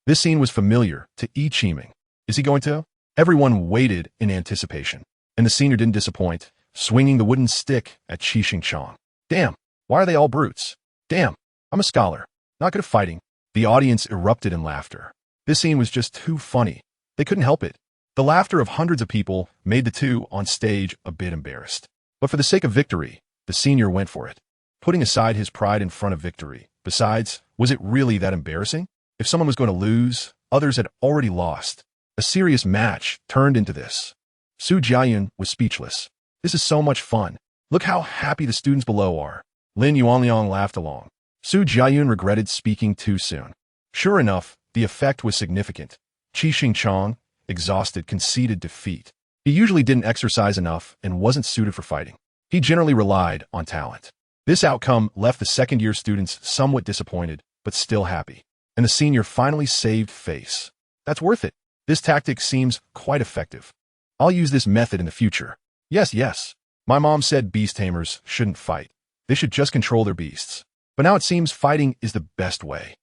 This scene was familiar to Yi Qiming. Is he going to? Everyone waited in anticipation, and the senior didn't disappoint, swinging the wooden stick at Qi Xingchong. Damn, why are they all brutes? Damn, I'm a scholar, not good at fighting. The audience erupted in laughter. This scene was just too funny. They couldn't help it. The laughter of hundreds of people made the two on stage a bit embarrassed. But for the sake of victory, the senior went for it. putting aside his pride in front of victory. Besides, was it really that embarrassing? If someone was going to lose, others had already lost. A serious match turned into this. Su Jiayun was speechless. This is so much fun. Look how happy the students below are. Lin Yuanliang laughed along. Su Jiayun regretted speaking too soon. Sure enough, the effect was significant. Qi Xingchong, exhausted, conceded defeat. He usually didn't exercise enough and wasn't suited for fighting. He generally relied on talent. This outcome left the second-year students somewhat disappointed, but still happy. And the senior finally saved face. That's worth it. This tactic seems quite effective. I'll use this method in the future. Yes. My mom said beast tamers shouldn't fight. They should just control their beasts. But now it seems fighting is the best way.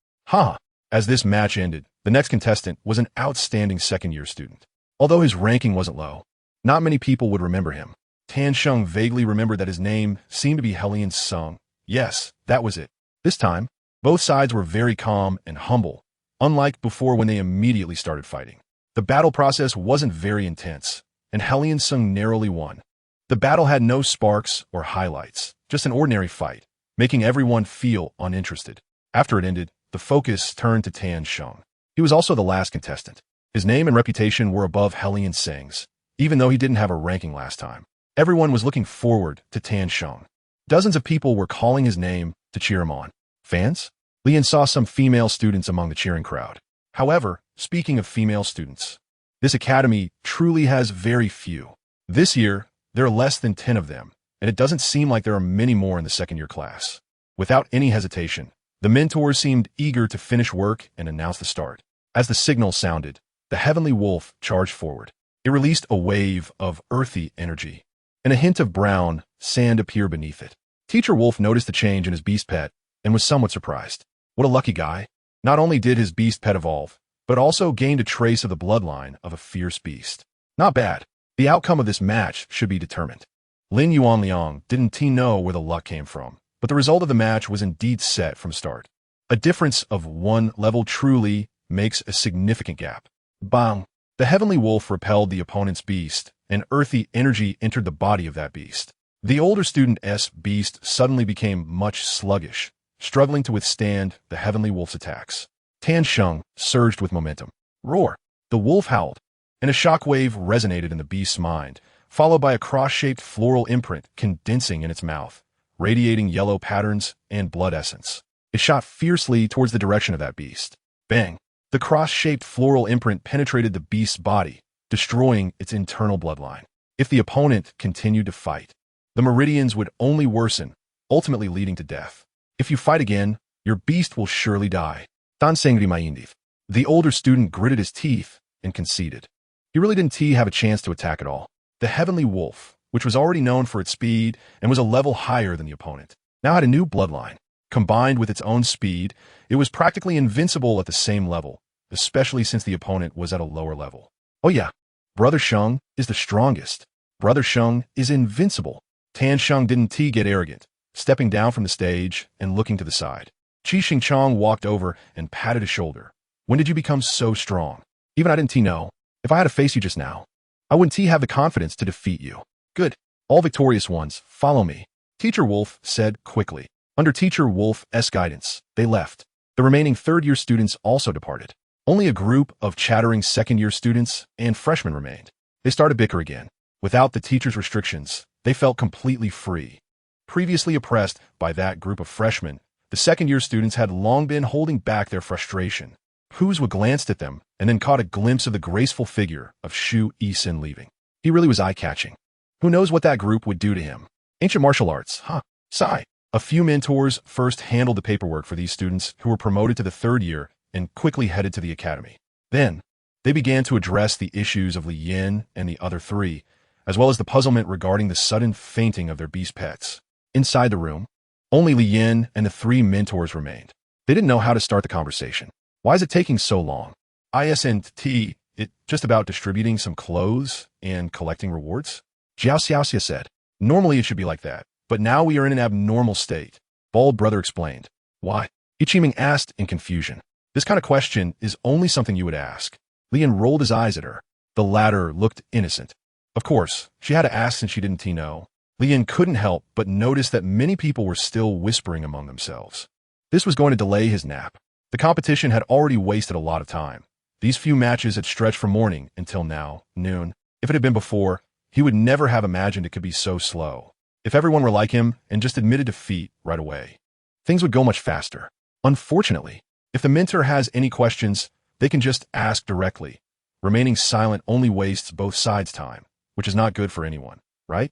As this match ended, the next contestant was an outstanding second-year student. Although his ranking wasn't low, not many people would remember him. Tan Sheng vaguely remembered that his name seemed to be Helian Sung. Yes, that was it. This time, both sides were very calm and humble, unlike before when they immediately started fighting. The battle process wasn't very intense, and Helian Sung narrowly won. The battle had no sparks or highlights, just an ordinary fight, making everyone feel uninterested. After it ended, the focus turned to Tan Sheng. He was also the last contestant. His name and reputation were above Helian Sing's, even though he didn't have a ranking last time. Everyone was looking forward to Tan Sheng. Dozens of people were calling his name to cheer him on. Fans? Lian saw some female students among the cheering crowd. However, speaking of female students, this academy truly has very few. This year, there are less than 10 of them, and it doesn't seem like there are many more in the second-year class. Without any hesitation, the mentors seemed eager to finish work and announce the start. As the signal sounded, the heavenly wolf charged forward. It released a wave of earthy energy, and a hint of brown sand appeared beneath it. Teacher Wolf noticed the change in his beast pet and was somewhat surprised. What a lucky guy. Not only did his beast pet evolve, but also gained a trace of the bloodline of a fierce beast. Not bad. The outcome of this match should be determined. Lin Yuanliang didn't know where the luck came from, but the result of the match was indeed set from start. A difference of one level truly makes a significant gap. Bang! The heavenly wolf repelled the opponent's beast, and earthy energy entered the body of that beast. The older student's beast suddenly became much sluggish, struggling to withstand the heavenly wolf's attacks. Tan Sheng surged with momentum. Roar! The wolf howled, and a shockwave resonated in the beast's mind, followed by a cross-shaped floral imprint condensing in its mouth, radiating yellow patterns and blood essence. It shot fiercely towards the direction of that beast. Bang! The cross-shaped floral imprint penetrated the beast's body, destroying its internal bloodline. If the opponent continued to fight, the meridians would only worsen, ultimately leading to death. If you fight again, your beast will surely die. Dan Sengri Mayindif. The older student gritted his teeth and conceded. He really didn't have a chance to attack at all. The heavenly wolf, which was already known for its speed and was a level higher than the opponent, now had a new bloodline. Combined with its own speed, it was practically invincible at the same level, especially since the opponent was at a lower level. Oh yeah, Brother Sheng is the strongest. Brother Sheng is invincible. Tan Sheng didn't get arrogant, stepping down from the stage and looking to the side. Qi Xingchong walked over and patted his shoulder. When did you become so strong? Even I didn't know. If I had to face you just now, I wouldn't have the confidence to defeat you. Good. All victorious ones, follow me. Teacher Wolf said quickly. Under Teacher Wolf's guidance, they left. The remaining third-year students also departed. Only a group of chattering second-year students and freshmen remained. They started to bicker again. Without the teacher's restrictions, they felt completely free. Previously oppressed by that group of freshmen, the second-year students had long been holding back their frustration. Huzwa glanced at them and then caught a glimpse of the graceful figure of Shu Yisin leaving. He really was eye-catching. Who knows what that group would do to him? Ancient martial arts, huh? Sigh. A few mentors first handled the paperwork for these students who were promoted to the third year and quickly headed to the academy. Then, they began to address the issues of Li Yin and the other three, as well as the puzzlement regarding the sudden fainting of their beast pets. Inside the room, only Li Yin and the three mentors remained. They didn't know how to start the conversation. Why is it taking so long? Isn't it just about distributing some clothes and collecting rewards? Jiao Xiaoxia said. Normally it should be like that, but now we are in an abnormal state. Bald Brother explained. Why? Ichiming asked in confusion. This kind of question is only something you would ask. Lian rolled his eyes at her. The latter looked innocent. Of course, she had to ask since she didn't know. Lian couldn't help but notice that many people were still whispering among themselves. This was going to delay his nap. The competition had already wasted a lot of time. These few matches had stretched from morning until now, noon. If it had been before, he would never have imagined it could be so slow. If everyone were like him and just admitted defeat right away, things would go much faster. Unfortunately, if the mentor has any questions, they can just ask directly. Remaining silent only wastes both sides' time, which is not good for anyone, right?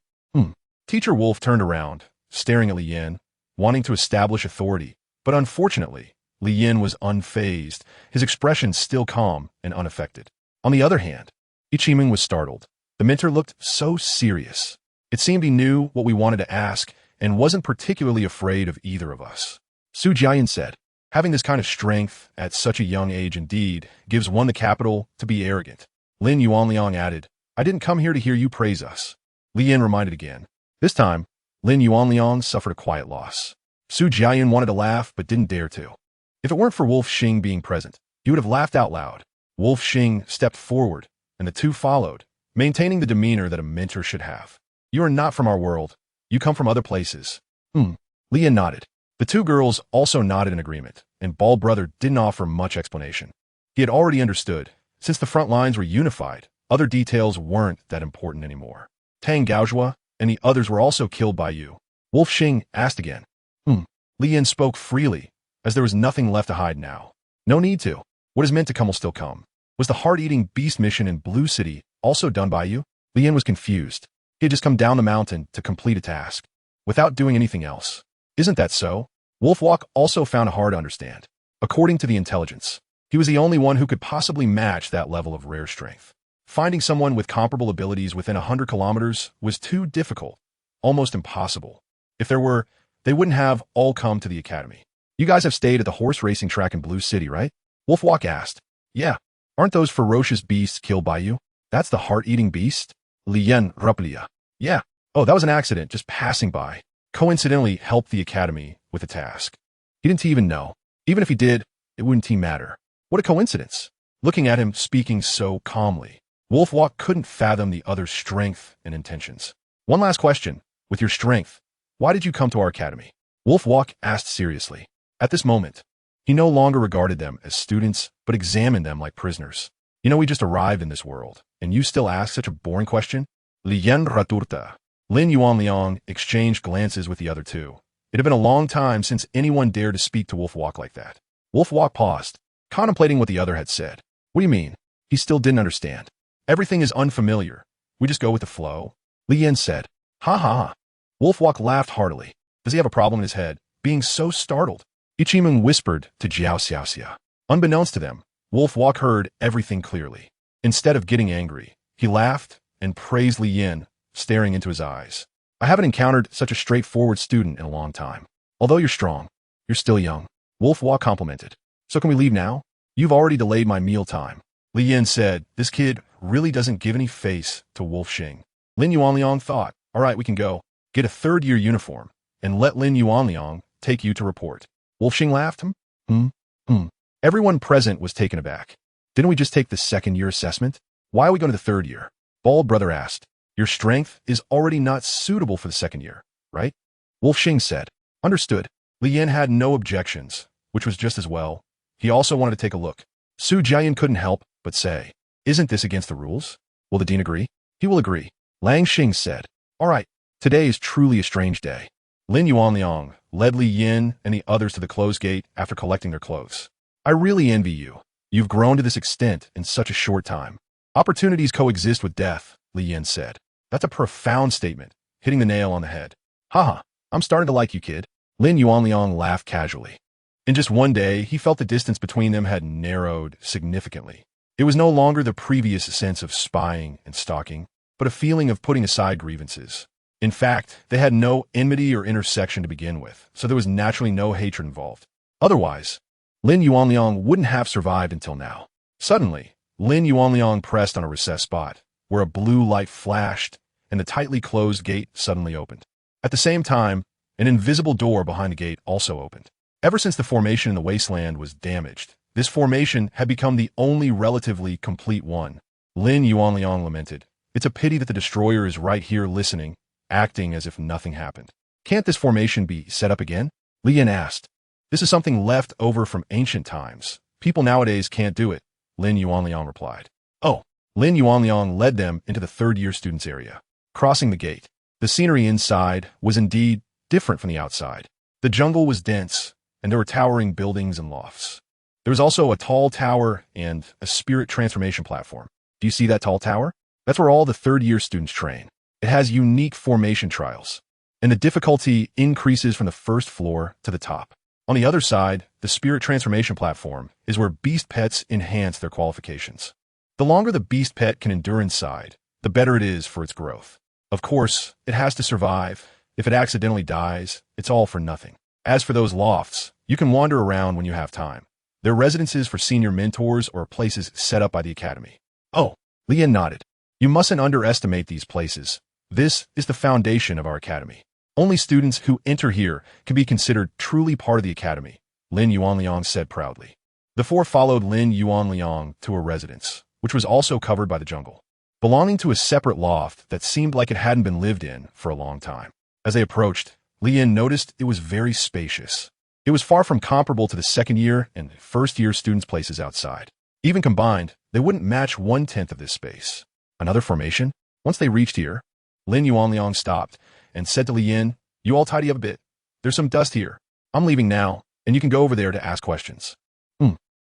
Teacher Wolf turned around, staring at Li Yin, wanting to establish authority, but unfortunately, Li Yin was unfazed, his expression still calm and unaffected. On the other hand, Ichiming was startled. The mentor looked so serious. It seemed he knew what we wanted to ask and wasn't particularly afraid of either of us. Su Jiayan said, having this kind of strength at such a young age indeed gives one the capital to be arrogant. Lin Yuanliang added, I didn't come here to hear you praise us. Li Yin reminded again. This time, Lin Yuanliang suffered a quiet loss. Su Jiayan wanted to laugh but didn't dare to. If it weren't for Wolf Xing being present, he would have laughed out loud. Wolf Xing stepped forward, and the two followed, maintaining the demeanor that a mentor should have. You are not from our world. You come from other places. Li Yin nodded. The two girls also nodded in agreement, and Bald Brother didn't offer much explanation. He had already understood. Since the front lines were unified, other details weren't that important anymore. Tang Gaozhua and the others were also killed by you. Wolf Xing asked again. Li Yin spoke freely, as there was nothing left to hide now. No need to. What is meant to come will still come. Was the heart-eating beast mission in Blue City also done by you? Li Yin was confused. He had just come down the mountain to complete a task, without doing anything else. Isn't that so? Wolfwalk also found it hard to understand. According to the intelligence, he was the only one who could possibly match that level of rare strength. Finding someone with comparable abilities within 100 kilometers was too difficult, almost impossible. If there were, they wouldn't have all come to the academy. You guys have stayed at the horse racing track in Blue City, right? Wolfwalk asked. Yeah. Aren't those ferocious beasts killed by you? That's the heart-eating beast? Li Yin Ruplia. Yeah. Oh, that was an accident, just passing by. Coincidentally helped the academy with a task. He didn't even know. Even if he did, it wouldn't matter. What a coincidence. Looking at him speaking so calmly, Wolfwalk couldn't fathom the other's strength and intentions. One last question. With your strength, why did you come to our academy? Wolfwalk asked seriously. At this moment, he no longer regarded them as students, but examined them like prisoners. You know, we just arrived in this world, and you still ask such a boring question? Li Yin Raturta. Lin Yuanliang exchanged glances with the other two. It had been a long time since anyone dared to speak to Wolfwalk like that. Wolfwalk paused, contemplating what the other had said. What do you mean? He still didn't understand. Everything is unfamiliar. We just go with the flow. Li Yin said. Ha ha ha. Wolfwalk laughed heartily. Does he have a problem in his head, being so startled? Ichiming whispered to Jiao Xiaoxia. Unbeknownst to them, Wolfwalk heard everything clearly. Instead of getting angry, he laughed and praised Li Yin, staring into his eyes. I haven't encountered such a straightforward student in a long time. Although you're strong, you're still young. Wolfwalk complimented. So can we leave now? You've already delayed my meal time. Li Yin said, this kid really doesn't give any face to Wolf Xing. Lin Yuanliang thought, all right, we can go. Get a third-year uniform, and let Lin Yuanliang take you to report. Wolf Xing laughed. Everyone present was taken aback. Didn't we just take the second-year assessment? Why are we going to the third year? Bald Brother asked. Your strength is already not suitable for the second year, right? Wolf Xing said. Understood. Li Yin had no objections, which was just as well. He also wanted to take a look. Su Jiayan couldn't help but say, isn't this against the rules? Will the dean agree? He will agree. Lang Xing said. All right, today is truly a strange day. Lin Yuanliang led Li Yin and the others to the closed gate after collecting their clothes. I really envy you. You've grown to this extent in such a short time. Opportunities coexist with death, Li Yin said. That's a profound statement, hitting the nail on the head. Haha, I'm starting to like you, kid. Lin Yuanliang laughed casually. In just one day, he felt the distance between them had narrowed significantly. It was no longer the previous sense of spying and stalking, but a feeling of putting aside grievances. In fact, they had no enmity or intersection to begin with, so there was naturally no hatred involved. Otherwise, Lin Yuanliang wouldn't have survived until now. Suddenly, Lin Yuanliang pressed on a recessed spot, where a blue light flashed and the tightly closed gate suddenly opened. At the same time, an invisible door behind the gate also opened. Ever since the formation in the wasteland was damaged, this formation had become the only relatively complete one. Lin Yuanliang lamented. It's a pity that the destroyer is right here listening, acting as if nothing happened. Can't this formation be set up again? Li Yin asked. This is something left over from ancient times. People nowadays can't do it, Lin Yuanliang replied. Oh, Lin Yuanliang led them into the third-year students' area. Crossing the gate, the scenery inside was indeed different from the outside. The jungle was dense, and there were towering buildings and lofts. There was also a tall tower and a spirit transformation platform. Do you see that tall tower? That's where all the third-year students train. It has unique formation trials, and the difficulty increases from the first floor to the top. On the other side, the spirit transformation platform is where beast pets enhance their qualifications. The longer the beast pet can endure inside, the better it is for its growth. Of course, it has to survive. If it accidentally dies, it's all for nothing. As for those lofts, you can wander around when you have time. They're residences for senior mentors or places set up by the academy. Oh, Li Yin nodded. You mustn't underestimate these places. This is the foundation of our academy. Only students who enter here can be considered truly part of the academy, Lin Yuanliang said proudly. The four followed Lin Yuanliang to a residence, which was also covered by the jungle, belonging to a separate loft that seemed like it hadn't been lived in for a long time. As they approached, Li Yin noticed it was very spacious. It was far from comparable to the second-year and first-year students' places outside. Even combined, they wouldn't match 1/10 of this space. Another formation? Once they reached here, Lin Yuanliang stopped and said to Li Yin, "You all tidy up a bit. There's some dust here. I'm leaving now, and you can go over there to ask questions."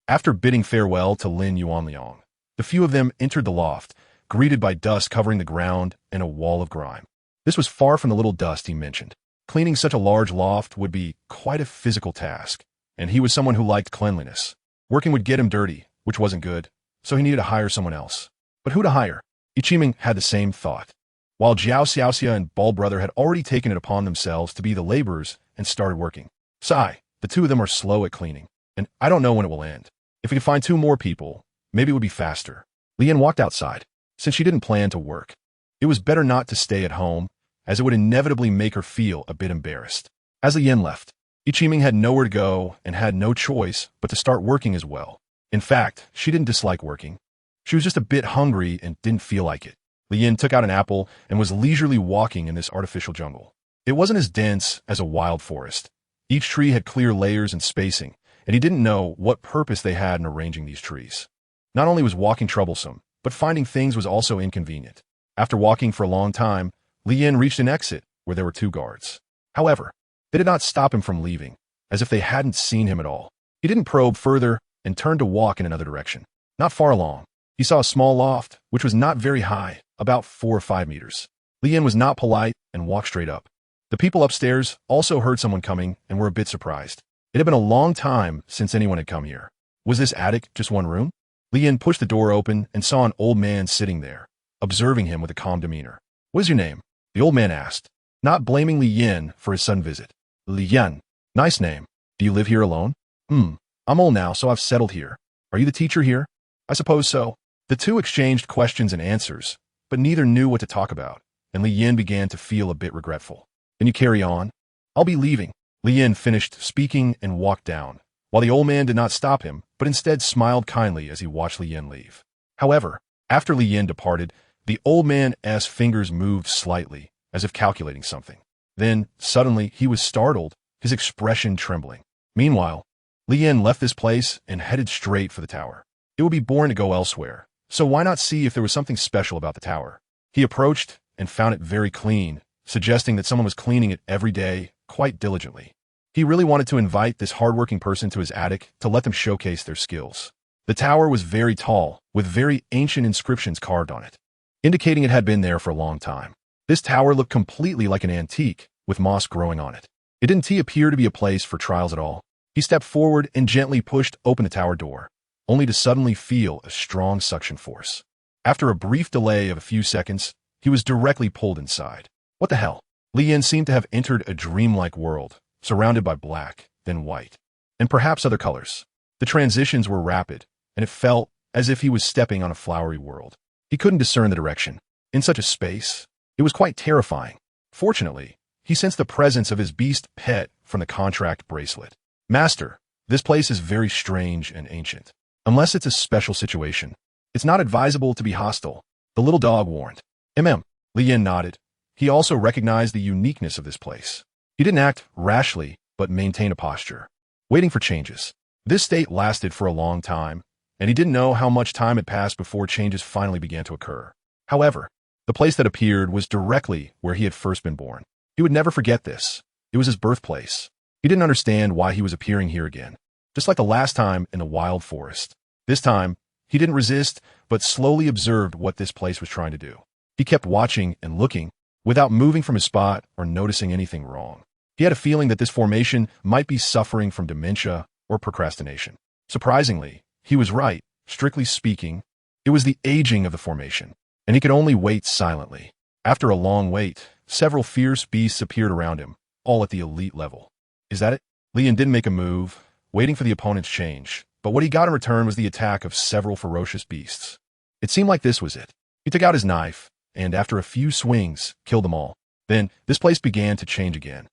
After bidding farewell to Lin Yuanliang, the few of them entered the loft, greeted by dust covering the ground and a wall of grime. This was far from the little dust he mentioned. Cleaning such a large loft would be quite a physical task, and he was someone who liked cleanliness. Working would get him dirty, which wasn't good, so he needed to hire someone else. But who to hire? Ichiming had the same thought. While Jiao Xiaoxia and Ball Brother had already taken it upon themselves to be the laborers and started working. Sigh, the two of them are slow at cleaning, and I don't know when it will end. If we could find 2 more people, maybe it would be faster. Li Yin walked outside, since she didn't plan to work. It was better not to stay at home, as it would inevitably make her feel a bit embarrassed. As Li Yin left, Ichiming had nowhere to go and had no choice but to start working as well. In fact, she didn't dislike working. She was just a bit hungry and didn't feel like it. Li Yin took out an apple and was leisurely walking in this artificial jungle. It wasn't as dense as a wild forest. Each tree had clear layers and spacing, and he didn't know what purpose they had in arranging these trees. Not only was walking troublesome, but finding things was also inconvenient. After walking for a long time, Li Yin reached an exit where there were 2 guards. However, they did not stop him from leaving, as if they hadn't seen him at all. He didn't probe further and turned to walk in another direction. Not far along, he saw a small loft, which was not very high, about 4 or 5 meters. Li Yin was not polite and walked straight up. The people upstairs also heard someone coming and were a bit surprised. It had been a long time since anyone had come here. Was this attic just one room? Li Yin pushed the door open and saw an old man sitting there, observing him with a calm demeanor. "What is your name?" the old man asked, not blaming Li Yin for his sudden visit. "Li Yin. Nice name. Do you live here alone?" I'm old now, so I've settled here. Are you the teacher here?" "I suppose so." The two exchanged questions and answers, but neither knew what to talk about, and Li Yin began to feel a bit regretful. "Can you carry on?" "I'll be leaving." Li Yin finished speaking and walked down, while the old man did not stop him, but instead smiled kindly as he watched Li Yin leave. However, after Li Yin departed, the old man's fingers moved slightly, as if calculating something. Then, suddenly, he was startled, his expression trembling. Meanwhile, Li Yin left this place and headed straight for the tower. It would be boring to go elsewhere, so why not see if there was something special about the tower? He approached and found it very clean, suggesting that someone was cleaning it every day, quite diligently. He really wanted to invite this hardworking person to his attic to let them showcase their skills. The tower was very tall, with very ancient inscriptions carved on it, indicating it had been there for a long time. This tower looked completely like an antique, with moss growing on it. It didn't appear to be a place for trials at all. He stepped forward and gently pushed open the tower door, only to suddenly feel a strong suction force. After a brief delay of a few seconds, he was directly pulled inside. What the hell? Li Yin seemed to have entered a dreamlike world, surrounded by black, then white, and perhaps other colors. The transitions were rapid, and it felt as if he was stepping on a flowery world. He couldn't discern the direction. In such a space, it was quite terrifying. Fortunately, he sensed the presence of his beast pet from the contract bracelet. "Master, this place is very strange and ancient. Unless it's a special situation, it's not advisable to be hostile," the little dog warned. Li Yin nodded. he also recognized the uniqueness of this place. He didn't act rashly, but maintained a posture, waiting for changes. This state lasted for a long time, and he didn't know how much time had passed before changes finally began to occur. However, the place that appeared was directly where he had first been born. He would never forget this. It was his birthplace. He didn't understand why he was appearing here again, just like the last time in the wild forest. This time, he didn't resist, but slowly observed what this place was trying to do. He kept watching and looking, without moving from his spot or noticing anything wrong. He had a feeling that this formation might be suffering from dementia or procrastination. Surprisingly, he was right. Strictly speaking, it was the aging of the formation, and he could only wait silently. After a long wait, several fierce beasts appeared around him, all at the elite level. Is that it? Lian didn't make a move, waiting for the opponent's change, but what he got in return was the attack of several ferocious beasts. It seemed like this was it. He took out his knife, and after a few swings, killed them all. Then, this place began to change again.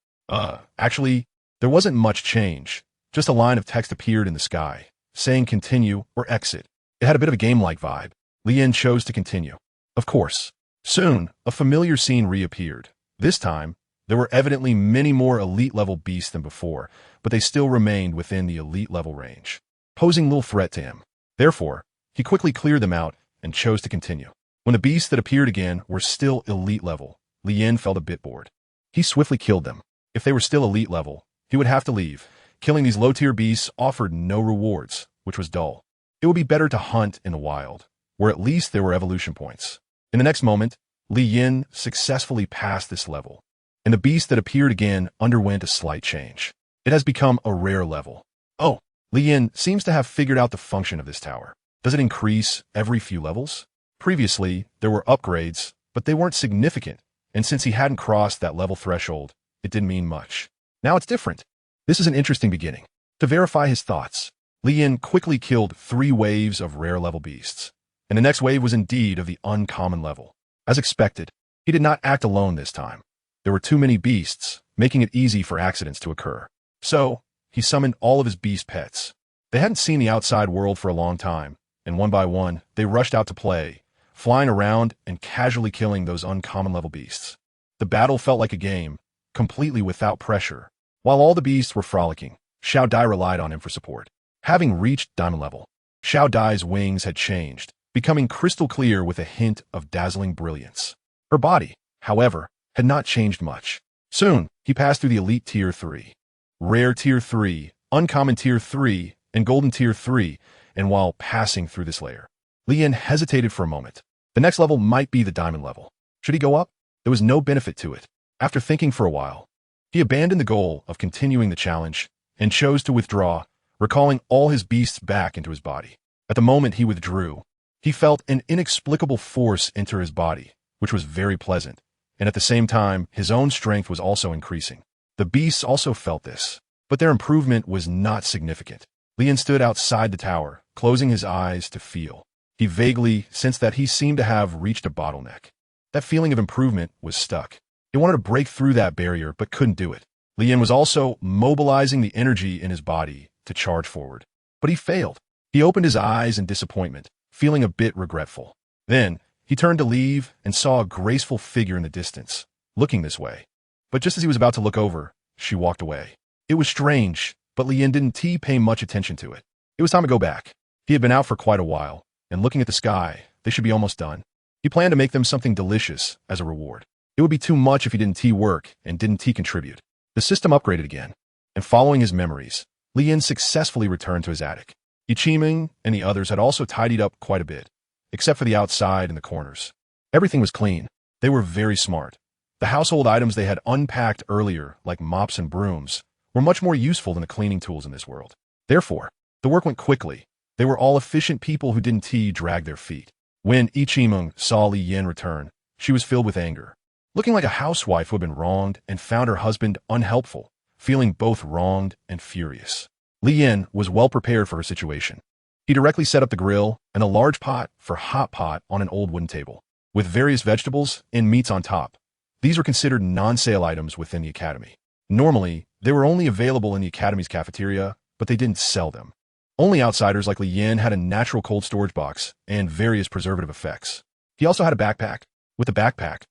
Actually, there wasn't much change. Just a line of text appeared in the sky, saying continue or exit. It had a bit of a game-like vibe. Lian chose to continue. Of course. Soon, a familiar scene reappeared. This time, there were evidently many more elite-level beasts than before, but they still remained within the elite-level range, posing little threat to him. Therefore, he quickly cleared them out and chose to continue. When the beasts that appeared again were still elite level, Lian felt a bit bored. He swiftly killed them. If they were still elite level, he would have to leave. Killing these low-tier beasts offered no rewards, which was dull. It would be better to hunt in the wild, where at least there were evolution points. In the next moment, Li Yin successfully passed this level, and the beast that appeared again underwent a slight change. It has become a rare level. Oh, Li Yin seems to have figured out the function of this tower. Does it increase every few levels? Previously, there were upgrades, but they weren't significant, and since he hadn't crossed that level threshold, it didn't mean much. Now it's different. This is an interesting beginning. To verify his thoughts, Li Yin quickly killed 3 waves of rare-level beasts, and the next wave was indeed of the uncommon level. As expected, he did not act alone this time. There were too many beasts, making it easy for accidents to occur. So, he summoned all of his beast pets. They hadn't seen the outside world for a long time, and one by one, they rushed out to play, flying around and casually killing those uncommon-level beasts. The battle felt like a game, completely without pressure. While all the beasts were frolicking, Xiao Dai relied on him for support. Having reached diamond level, Xiao Dai's wings had changed, becoming crystal clear with a hint of dazzling brilliance. Her body, however, had not changed much. Soon, he passed through the elite tier 3, rare tier 3, uncommon tier 3, and golden tier 3, and while passing through this layer, Li Yin hesitated for a moment. The next level might be the diamond level. Should he go up? There was no benefit to it. After thinking for a while, he abandoned the goal of continuing the challenge and chose to withdraw, recalling all his beasts back into his body. At the moment he withdrew, he felt an inexplicable force enter his body, which was very pleasant, and at the same time, his own strength was also increasing. The beasts also felt this, but their improvement was not significant. Li Yin stood outside the tower, closing his eyes to feel. He vaguely sensed that he seemed to have reached a bottleneck. That feeling of improvement was stuck. He wanted to break through that barrier, but couldn't do it. Li Yin was also mobilizing the energy in his body to charge forward. But he failed. He opened his eyes in disappointment, feeling a bit regretful. Then, he turned to leave and saw a graceful figure in the distance, looking this way. But just as he was about to look over, she walked away. It was strange, but Li Yin didn't pay much attention to it. It was time to go back. He had been out for quite a while, and looking at the sky, they should be almost done. He planned to make them something delicious as a reward. It would be too much if he didn't work and didn't contribute. The system upgraded again, and following his memories, Li Yin successfully returned to his attic. Taming and the others had also tidied up quite a bit, except for the outside and the corners. Everything was clean. They were very smart. The household items they had unpacked earlier, like mops and brooms, were much more useful than the cleaning tools in this world. Therefore, the work went quickly. They were all efficient people who didn't drag their feet. When Ichimeng saw Li Yin return, she was filled with anger. Looking like a housewife who had been wronged and found her husband unhelpful, feeling both wronged and furious. Li Yin was well prepared for her situation. He directly set up the grill and a large pot for hot pot on an old wooden table, with various vegetables and meats on top. These were considered non-sale items within the academy. Normally, they were only available in the academy's cafeteria, but they didn't sell them. Only outsiders like Li Yin had a natural cold storage box and various preservative effects. He also had a backpack. With the backpack,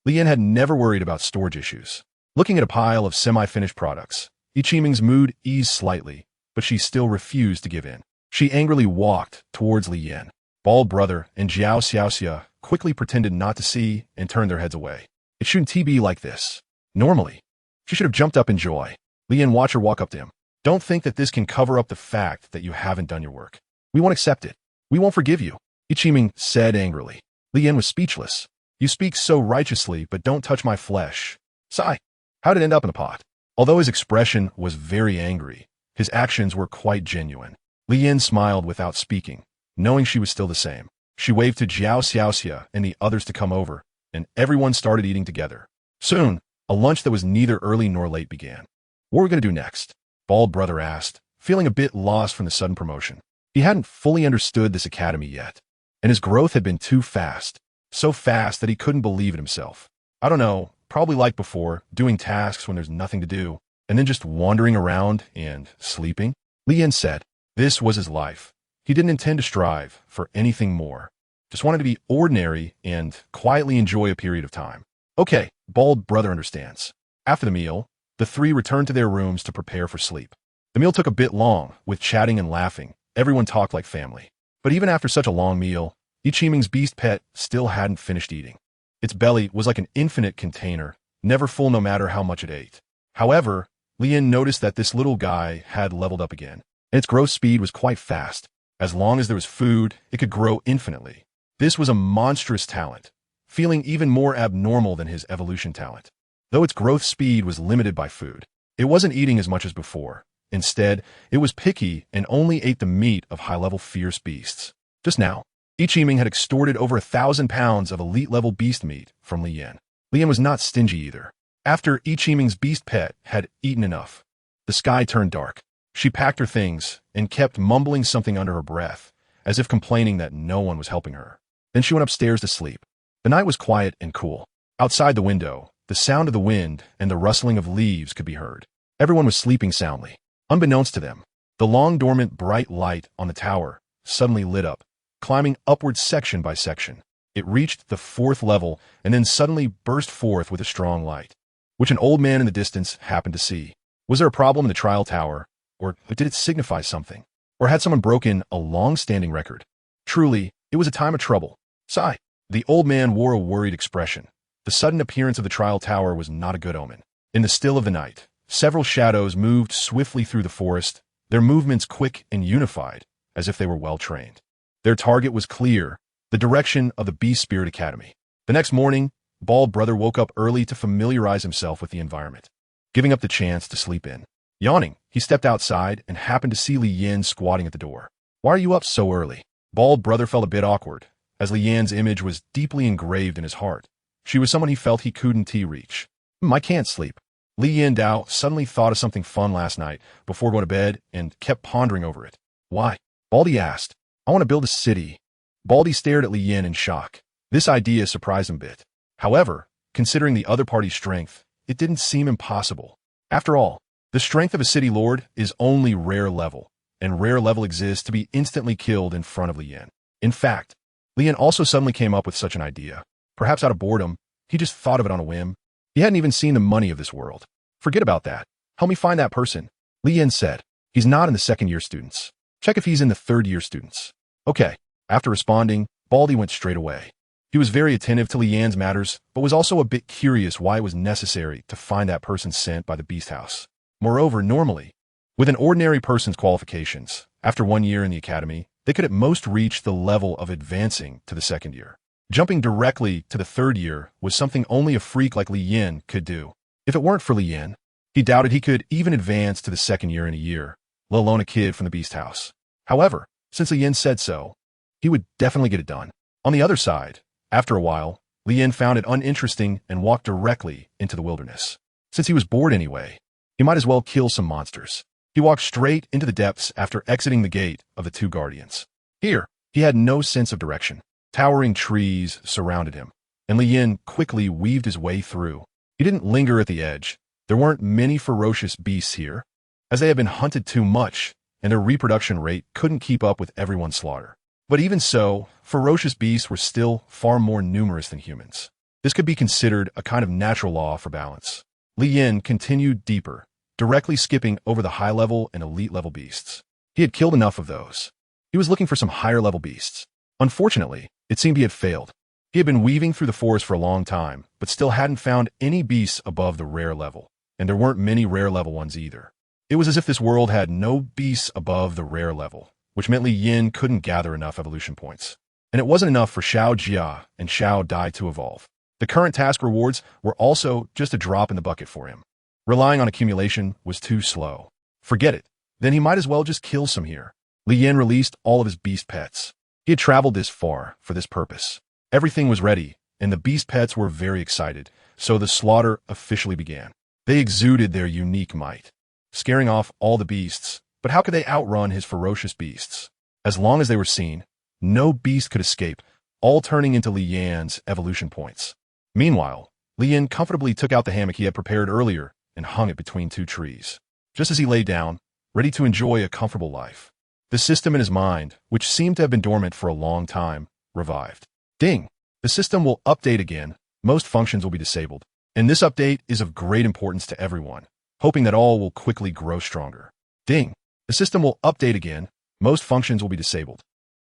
Li Yan had never worried about storage issues. Looking at a pile of semi-finished products, Ichiming's mood eased slightly, but she still refused to give in. She angrily walked towards Li Yan. Bald Brother and Jiao Xiaoxia quickly pretended not to see and turned their heads away. It shouldn't be like this. Normally, she should have jumped up in joy. Li Yan watched her walk up to him. Don't think that this can cover up the fact that you haven't done your work. We won't accept it. We won't forgive you, Ichiming said angrily. Li Yan was speechless. You speak so righteously, but don't touch my flesh. Sigh. How did it end up in the pot? Although his expression was very angry, his actions were quite genuine. Li Yan smiled without speaking, knowing she was still the same. She waved to Jiao Xiaoxia and the others to come over, and everyone started eating together. Soon, a lunch that was neither early nor late began. What are we going to do next? Bald Brother asked, feeling a bit lost from the sudden promotion. He hadn't fully understood this academy yet, and his growth had been too fast. So fast that he couldn't believe it himself. I don't know, probably like before, doing tasks when there's nothing to do, and then just wandering around and sleeping. Li Yan said this was his life. He didn't intend to strive for anything more. Just wanted to be ordinary and quietly enjoy a period of time. Okay, Bald Brother understands. After the meal, the three returned to their rooms to prepare for sleep. The meal took a bit long, with chatting and laughing. Everyone talked like family. But even after such a long meal, Ichiming's beast pet still hadn't finished eating. Its belly was like an infinite container, never full no matter how much it ate. However, Li Yan noticed that this little guy had leveled up again, and its growth speed was quite fast. As long as there was food, it could grow infinitely. This was a monstrous talent, feeling even more abnormal than his evolution talent. Though its growth speed was limited by food, it wasn't eating as much as before. Instead, it was picky and only ate the meat of high-level fierce beasts. Just now, Ichiming had extorted over 1,000 pounds of elite-level beast meat from Li Yan. Li Yan was not stingy either. After Ichiming's beast pet had eaten enough, the sky turned dark. She packed her things and kept mumbling something under her breath, as if complaining that no one was helping her. Then she went upstairs to sleep. The night was quiet and cool. Outside the window, the sound of the wind and the rustling of leaves could be heard. Everyone was sleeping soundly. Unbeknownst to them, the long-dormant bright light on the tower suddenly lit up, climbing upward section by section. It reached the 4th level and then suddenly burst forth with a strong light, which an old man in the distance happened to see. Was there a problem in the trial tower, or did it signify something? Or had someone broken a long-standing record? Truly, it was a time of trouble. Sigh. The old man wore a worried expression. The sudden appearance of the trial tower was not a good omen. In the still of the night, several shadows moved swiftly through the forest, their movements quick and unified, as if they were well-trained. Their target was clear, the direction of the Beast Spirit Academy. The next morning, Bald Brother woke up early to familiarize himself with the environment, giving up the chance to sleep in. Yawning, he stepped outside and happened to see Li Yan squatting at the door. Why are you up so early? Bald Brother felt a bit awkward, as Li Yan's image was deeply engraved in his heart. She was someone he felt he couldn't reach. I can't sleep. Li Yan Dao suddenly thought of something fun last night before going to bed and kept pondering over it. Why? Baldy asked. I want to build a city. Baldy stared at Li Yan in shock. This idea surprised him a bit. However, considering the other party's strength, it didn't seem impossible. After all, the strength of a city lord is only rare level, and rare level exists to be instantly killed in front of Li Yan. In fact, Li Yan also suddenly came up with such an idea. Perhaps out of boredom, he just thought of it on a whim. He hadn't even seen the money of this world. Forget about that. Help me find that person. Li Yan said. He's not in the 2nd-year students. Check if he's in the 3rd-year students. Okay. After responding, Baldy went straight away. He was very attentive to Li Yan's matters, but was also a bit curious why it was necessary to find that person sent by the Beast House. Moreover, normally, with an ordinary person's qualifications, after 1 year in the academy, they could at most reach the level of advancing to the 2nd year. Jumping directly to the 3rd year was something only a freak like Li Yan could do. If it weren't for Li Yan, he doubted he could even advance to the 2nd year in a year, let alone a kid from the Beast House. However, since Li Yan said so, he would definitely get it done. On the other side, after a while, Li Yan found it uninteresting and walked directly into the wilderness. Since he was bored anyway, he might as well kill some monsters. He walked straight into the depths after exiting the gate of the 2 guardians. Here, he had no sense of direction. Towering trees surrounded him, and Li Yan quickly weaved his way through. He didn't linger at the edge. There weren't many ferocious beasts here, as they had been hunted too much, and their reproduction rate couldn't keep up with everyone's slaughter. But even so, ferocious beasts were still far more numerous than humans. This could be considered a kind of natural law for balance. Li Yin continued deeper, directly skipping over the high-level and elite-level beasts. He had killed enough of those. He was looking for some higher-level beasts. Unfortunately, it seemed he had failed. He had been weaving through the forest for a long time, but still hadn't found any beasts above the rare level, and there weren't many rare-level ones either. It was as if this world had no beasts above the rare level, which meant Li Yin couldn't gather enough evolution points. And it wasn't enough for Xiao Jia and Xiao Dai to evolve. The current task rewards were also just a drop in the bucket for him. Relying on accumulation was too slow. Forget it. Then he might as well just kill some here. Li Yin released all of his beast pets. He had traveled this far for this purpose. Everything was ready, and the beast pets were very excited, so the slaughter officially began. They exuded their unique might, scaring off all the beasts, but how could they outrun his ferocious beasts? As long as they were seen, no beast could escape, all turning into Li Yan's evolution points. Meanwhile, Li Yin comfortably took out the hammock he had prepared earlier and hung it between two trees. Just as he lay down, ready to enjoy a comfortable life, the system in his mind, which seemed to have been dormant for a long time, revived. Ding! The system will update again. Most functions will be disabled. And this update is of great importance to everyone, hoping that all will quickly grow stronger. Ding! The system will update again. Most functions will be disabled.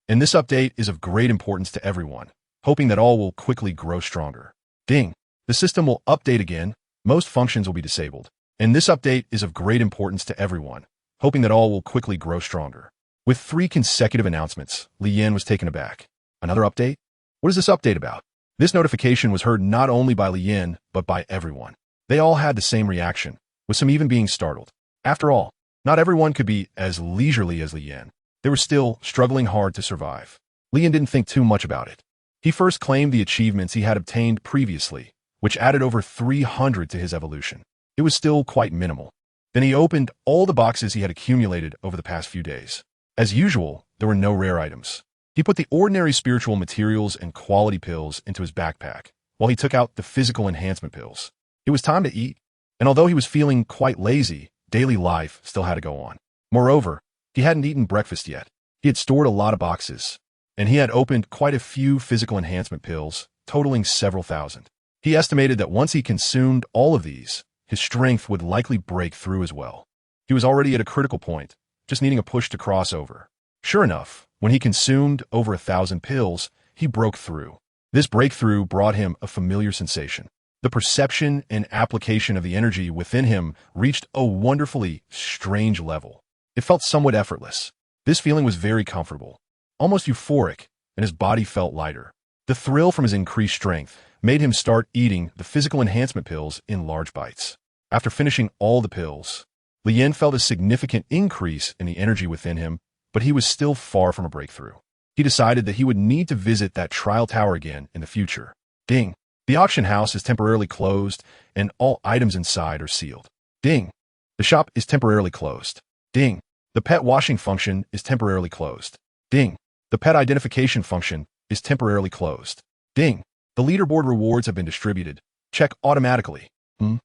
And this update is of great importance to everyone, hoping that all will quickly grow stronger. Ding! The system will update again. Most functions will be disabled. And this update is of great importance to everyone, hoping that all will quickly grow stronger. With 3 consecutive announcements, Li Yin was taken aback. Another update? What is this update about? This notification was heard not only by Li Yin, but by everyone. They all had the same reaction, with some even being startled. After all, not everyone could be as leisurely as Li Yin. They were still struggling hard to survive. Li Yin didn't think too much about it. He first claimed the achievements he had obtained previously, which added over 300 to his evolution. It was still quite minimal. Then he opened all the boxes he had accumulated over the past few days. As usual, there were no rare items. He put the ordinary spiritual materials and quality pills into his backpack, while he took out the physical enhancement pills. It was time to eat, and although he was feeling quite lazy, daily life still had to go on. Moreover, he hadn't eaten breakfast yet. He had stored a lot of boxes, and he had opened quite a few physical enhancement pills, totaling several thousand. He estimated that once he consumed all of these, his strength would likely break through as well. He was already at a critical point, just needing a push to cross over. Sure enough, when he consumed over 1,000 pills, he broke through. This breakthrough brought him a familiar sensation. The perception and application of the energy within him reached a wonderfully strange level. It felt somewhat effortless. This feeling was very comfortable, almost euphoric, and his body felt lighter. The thrill from his increased strength made him start eating the physical enhancement pills in large bites. After finishing all the pills, Li Yin felt a significant increase in the energy within him, but he was still far from a breakthrough. He decided that he would need to visit that trial tower again in the future. Ding! The auction house is temporarily closed, and all items inside are sealed. Ding! The shop is temporarily closed. Ding! The pet washing function is temporarily closed. Ding! The pet identification function is temporarily closed. Ding! The leaderboard rewards have been distributed. Check automatically. Li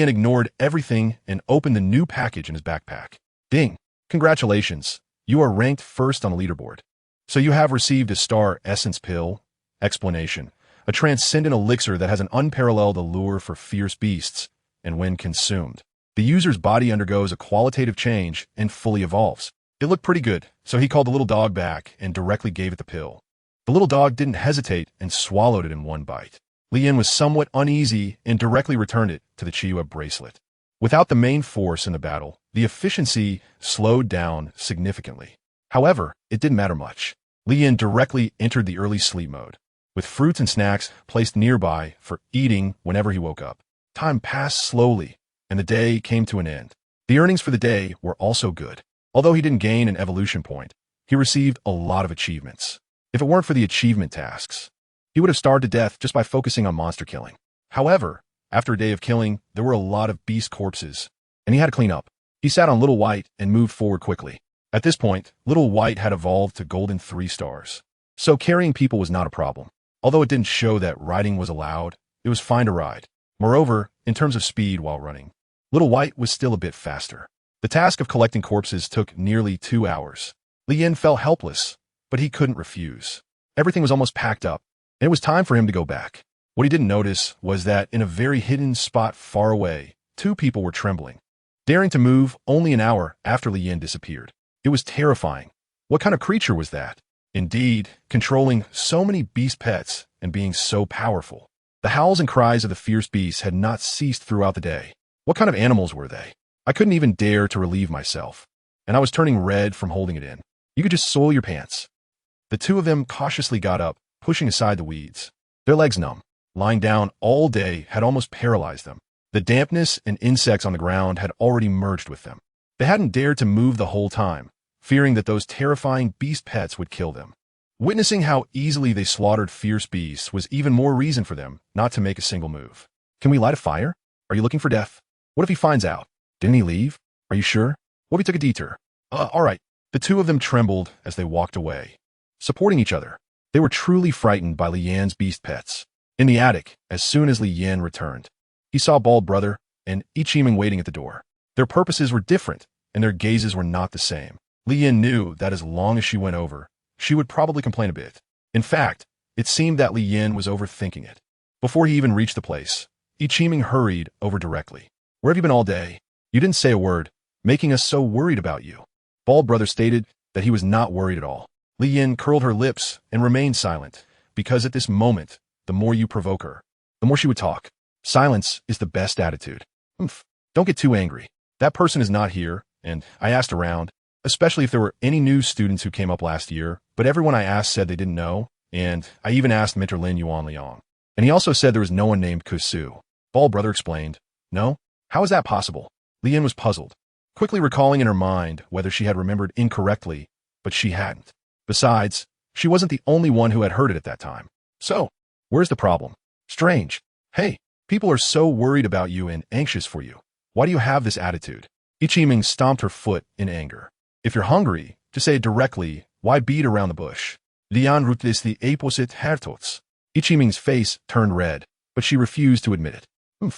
Yin ignored everything and opened the new package in his backpack. Ding! Congratulations! You are ranked first on the leaderboard. So you have received a star essence pill. Explanation: a transcendent elixir that has an unparalleled allure for fierce beasts, and when consumed, the user's body undergoes a qualitative change and fully evolves. It looked pretty good, so he called the little dog back and directly gave it the pill. The little dog didn't hesitate and swallowed it in one bite. Li Yin was somewhat uneasy and directly returned it to the Chiwa bracelet. Without the main force in the battle, the efficiency slowed down significantly. However, it didn't matter much. Li Yin directly entered the early sleep mode, with fruits and snacks placed nearby for eating whenever he woke up. Time passed slowly, and the day came to an end. The earnings for the day were also good. Although he didn't gain an evolution point, he received a lot of achievements. If it weren't for the achievement tasks, he would have starved to death just by focusing on monster killing. However, after a day of killing, there were a lot of beast corpses, and he had to clean up. He sat on Little White and moved forward quickly. At this point, Little White had evolved to golden 3 stars, so carrying people was not a problem. Although it didn't show that riding was allowed, it was fine to ride. Moreover, in terms of speed while running, Little White was still a bit faster. The task of collecting corpses took nearly 2 hours. Li Yin felt helpless, but he couldn't refuse. Everything was almost packed up, and it was time for him to go back. What he didn't notice was that in a very hidden spot far away, two people were trembling, daring to move only an hour after Li Yin disappeared. It was terrifying. What kind of creature was that? Indeed, controlling so many beast pets and being so powerful. The howls and cries of the fierce beasts had not ceased throughout the day. What kind of animals were they? I couldn't even dare to relieve myself, and I was turning red from holding it in. You could just soil your pants. The two of them cautiously got up, pushing aside the weeds. Their legs numb. Lying down all day had almost paralyzed them. The dampness and insects on the ground had already merged with them. They hadn't dared to move the whole time, fearing that those terrifying beast pets would kill them. Witnessing how easily they slaughtered fierce beasts was even more reason for them not to make a single move. Can we light a fire? Are you looking for death? What if he finds out? Didn't he leave? Are you sure? What if he took a detour? All right. The two of them trembled as they walked away, supporting each other. They were truly frightened by Li Yan's beast pets. In the attic, as soon as Li Yan returned, he saw Bald Brother and Ichiming waiting at the door. Their purposes were different, and their gazes were not the same. Li Yan knew that as long as she went over, she would probably complain a bit. In fact, it seemed that Li Yan was overthinking it. Before he even reached the place, Ichiming hurried over directly. Where have you been all day? You didn't say a word, making us so worried about you. Bald Brother stated that he was not worried at all. Li Yan curled her lips and remained silent, because at this moment, the more you provoke her, the more she would talk. Silence is the best attitude. Don't get too angry. That person is not here, and I asked around, especially if there were any new students who came up last year, but everyone I asked said they didn't know, and I even asked Mentor Lin Yuan Liang. And he also said there was no one named Kusu. Bald Brother explained. No? How is that possible? Li Yan was puzzled, quickly recalling in her mind whether she had remembered incorrectly, but she hadn't. Besides, she wasn't the only one who had heard it at that time. So, where's the problem? Strange. Hey, people are so worried about you and anxious for you. Why do you have this attitude? Ichiming stomped her foot in anger. If you're hungry, to say it directly, why beat around the bush? Lian rutlis the aposit hertots. Ichiming's face turned red, but she refused to admit it.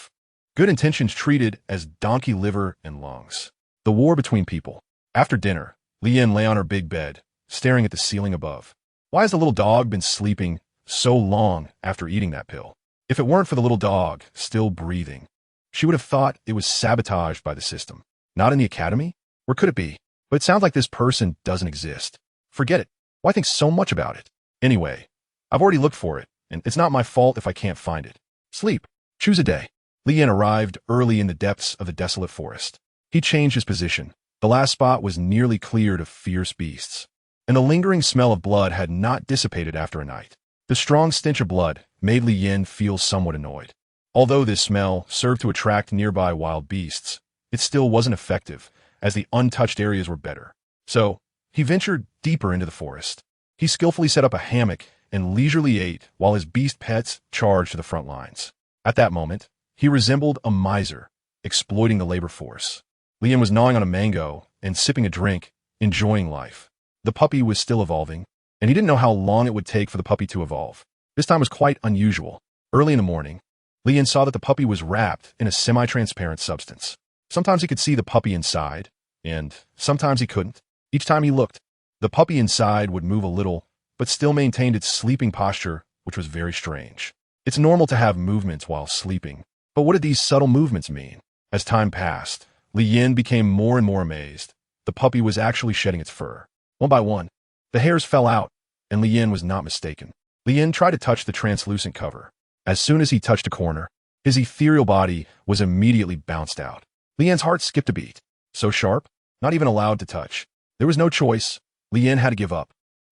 Good intentions treated as donkey liver and lungs. The war between people. After dinner, Lian lay on her big bed, staring at the ceiling above. Why has the little dog been sleeping so long after eating that pill? If it weren't for the little dog still breathing, she would have thought it was sabotaged by the system. Not in the academy? Where could it be? But it sounds like this person doesn't exist. Forget it. Why think so much about it? Anyway, I've already looked for it, and it's not my fault if I can't find it. Sleep. Choose a day. Li Yan arrived early in the depths of the desolate forest. He changed his position. The last spot was nearly cleared of fierce beasts, and the lingering smell of blood had not dissipated after a night. The strong stench of blood made Li Yan feel somewhat annoyed. Although this smell served to attract nearby wild beasts, it still wasn't effective, as the untouched areas were better. So, he ventured deeper into the forest. He skillfully set up a hammock and leisurely ate while his beast pets charged to the front lines. At that moment, he resembled a miser, exploiting the labor force. Li Yan was gnawing on a mango and sipping a drink, enjoying life. The puppy was still evolving, and he didn't know how long it would take for the puppy to evolve. This time was quite unusual. Early in the morning, Li Yan saw that the puppy was wrapped in a semi-transparent substance. Sometimes he could see the puppy inside, and sometimes he couldn't. Each time he looked, the puppy inside would move a little, but still maintained its sleeping posture, which was very strange. It's normal to have movements while sleeping, but what did these subtle movements mean? As time passed, Li Yan became more and more amazed. The puppy was actually shedding its fur. One by one, the hairs fell out, and Li Yan was not mistaken. Li Yan tried to touch the translucent cover. As soon as he touched a corner, his ethereal body was immediately bounced out. Li Yan's heart skipped a beat. So sharp, not even allowed to touch. There was no choice. Li Yan had to give up.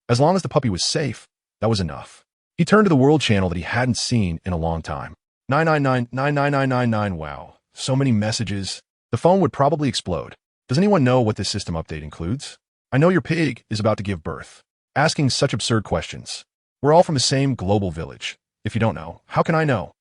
As long as the puppy was safe, that was enough. He turned to the world channel that he hadn't seen in a long time. 999-99999. Wow, so many messages. The phone would probably explode. Does anyone know what this system update includes? I know your pig is about to give birth. Asking such absurd questions. We're all from the same global village. If you don't know, how can I know?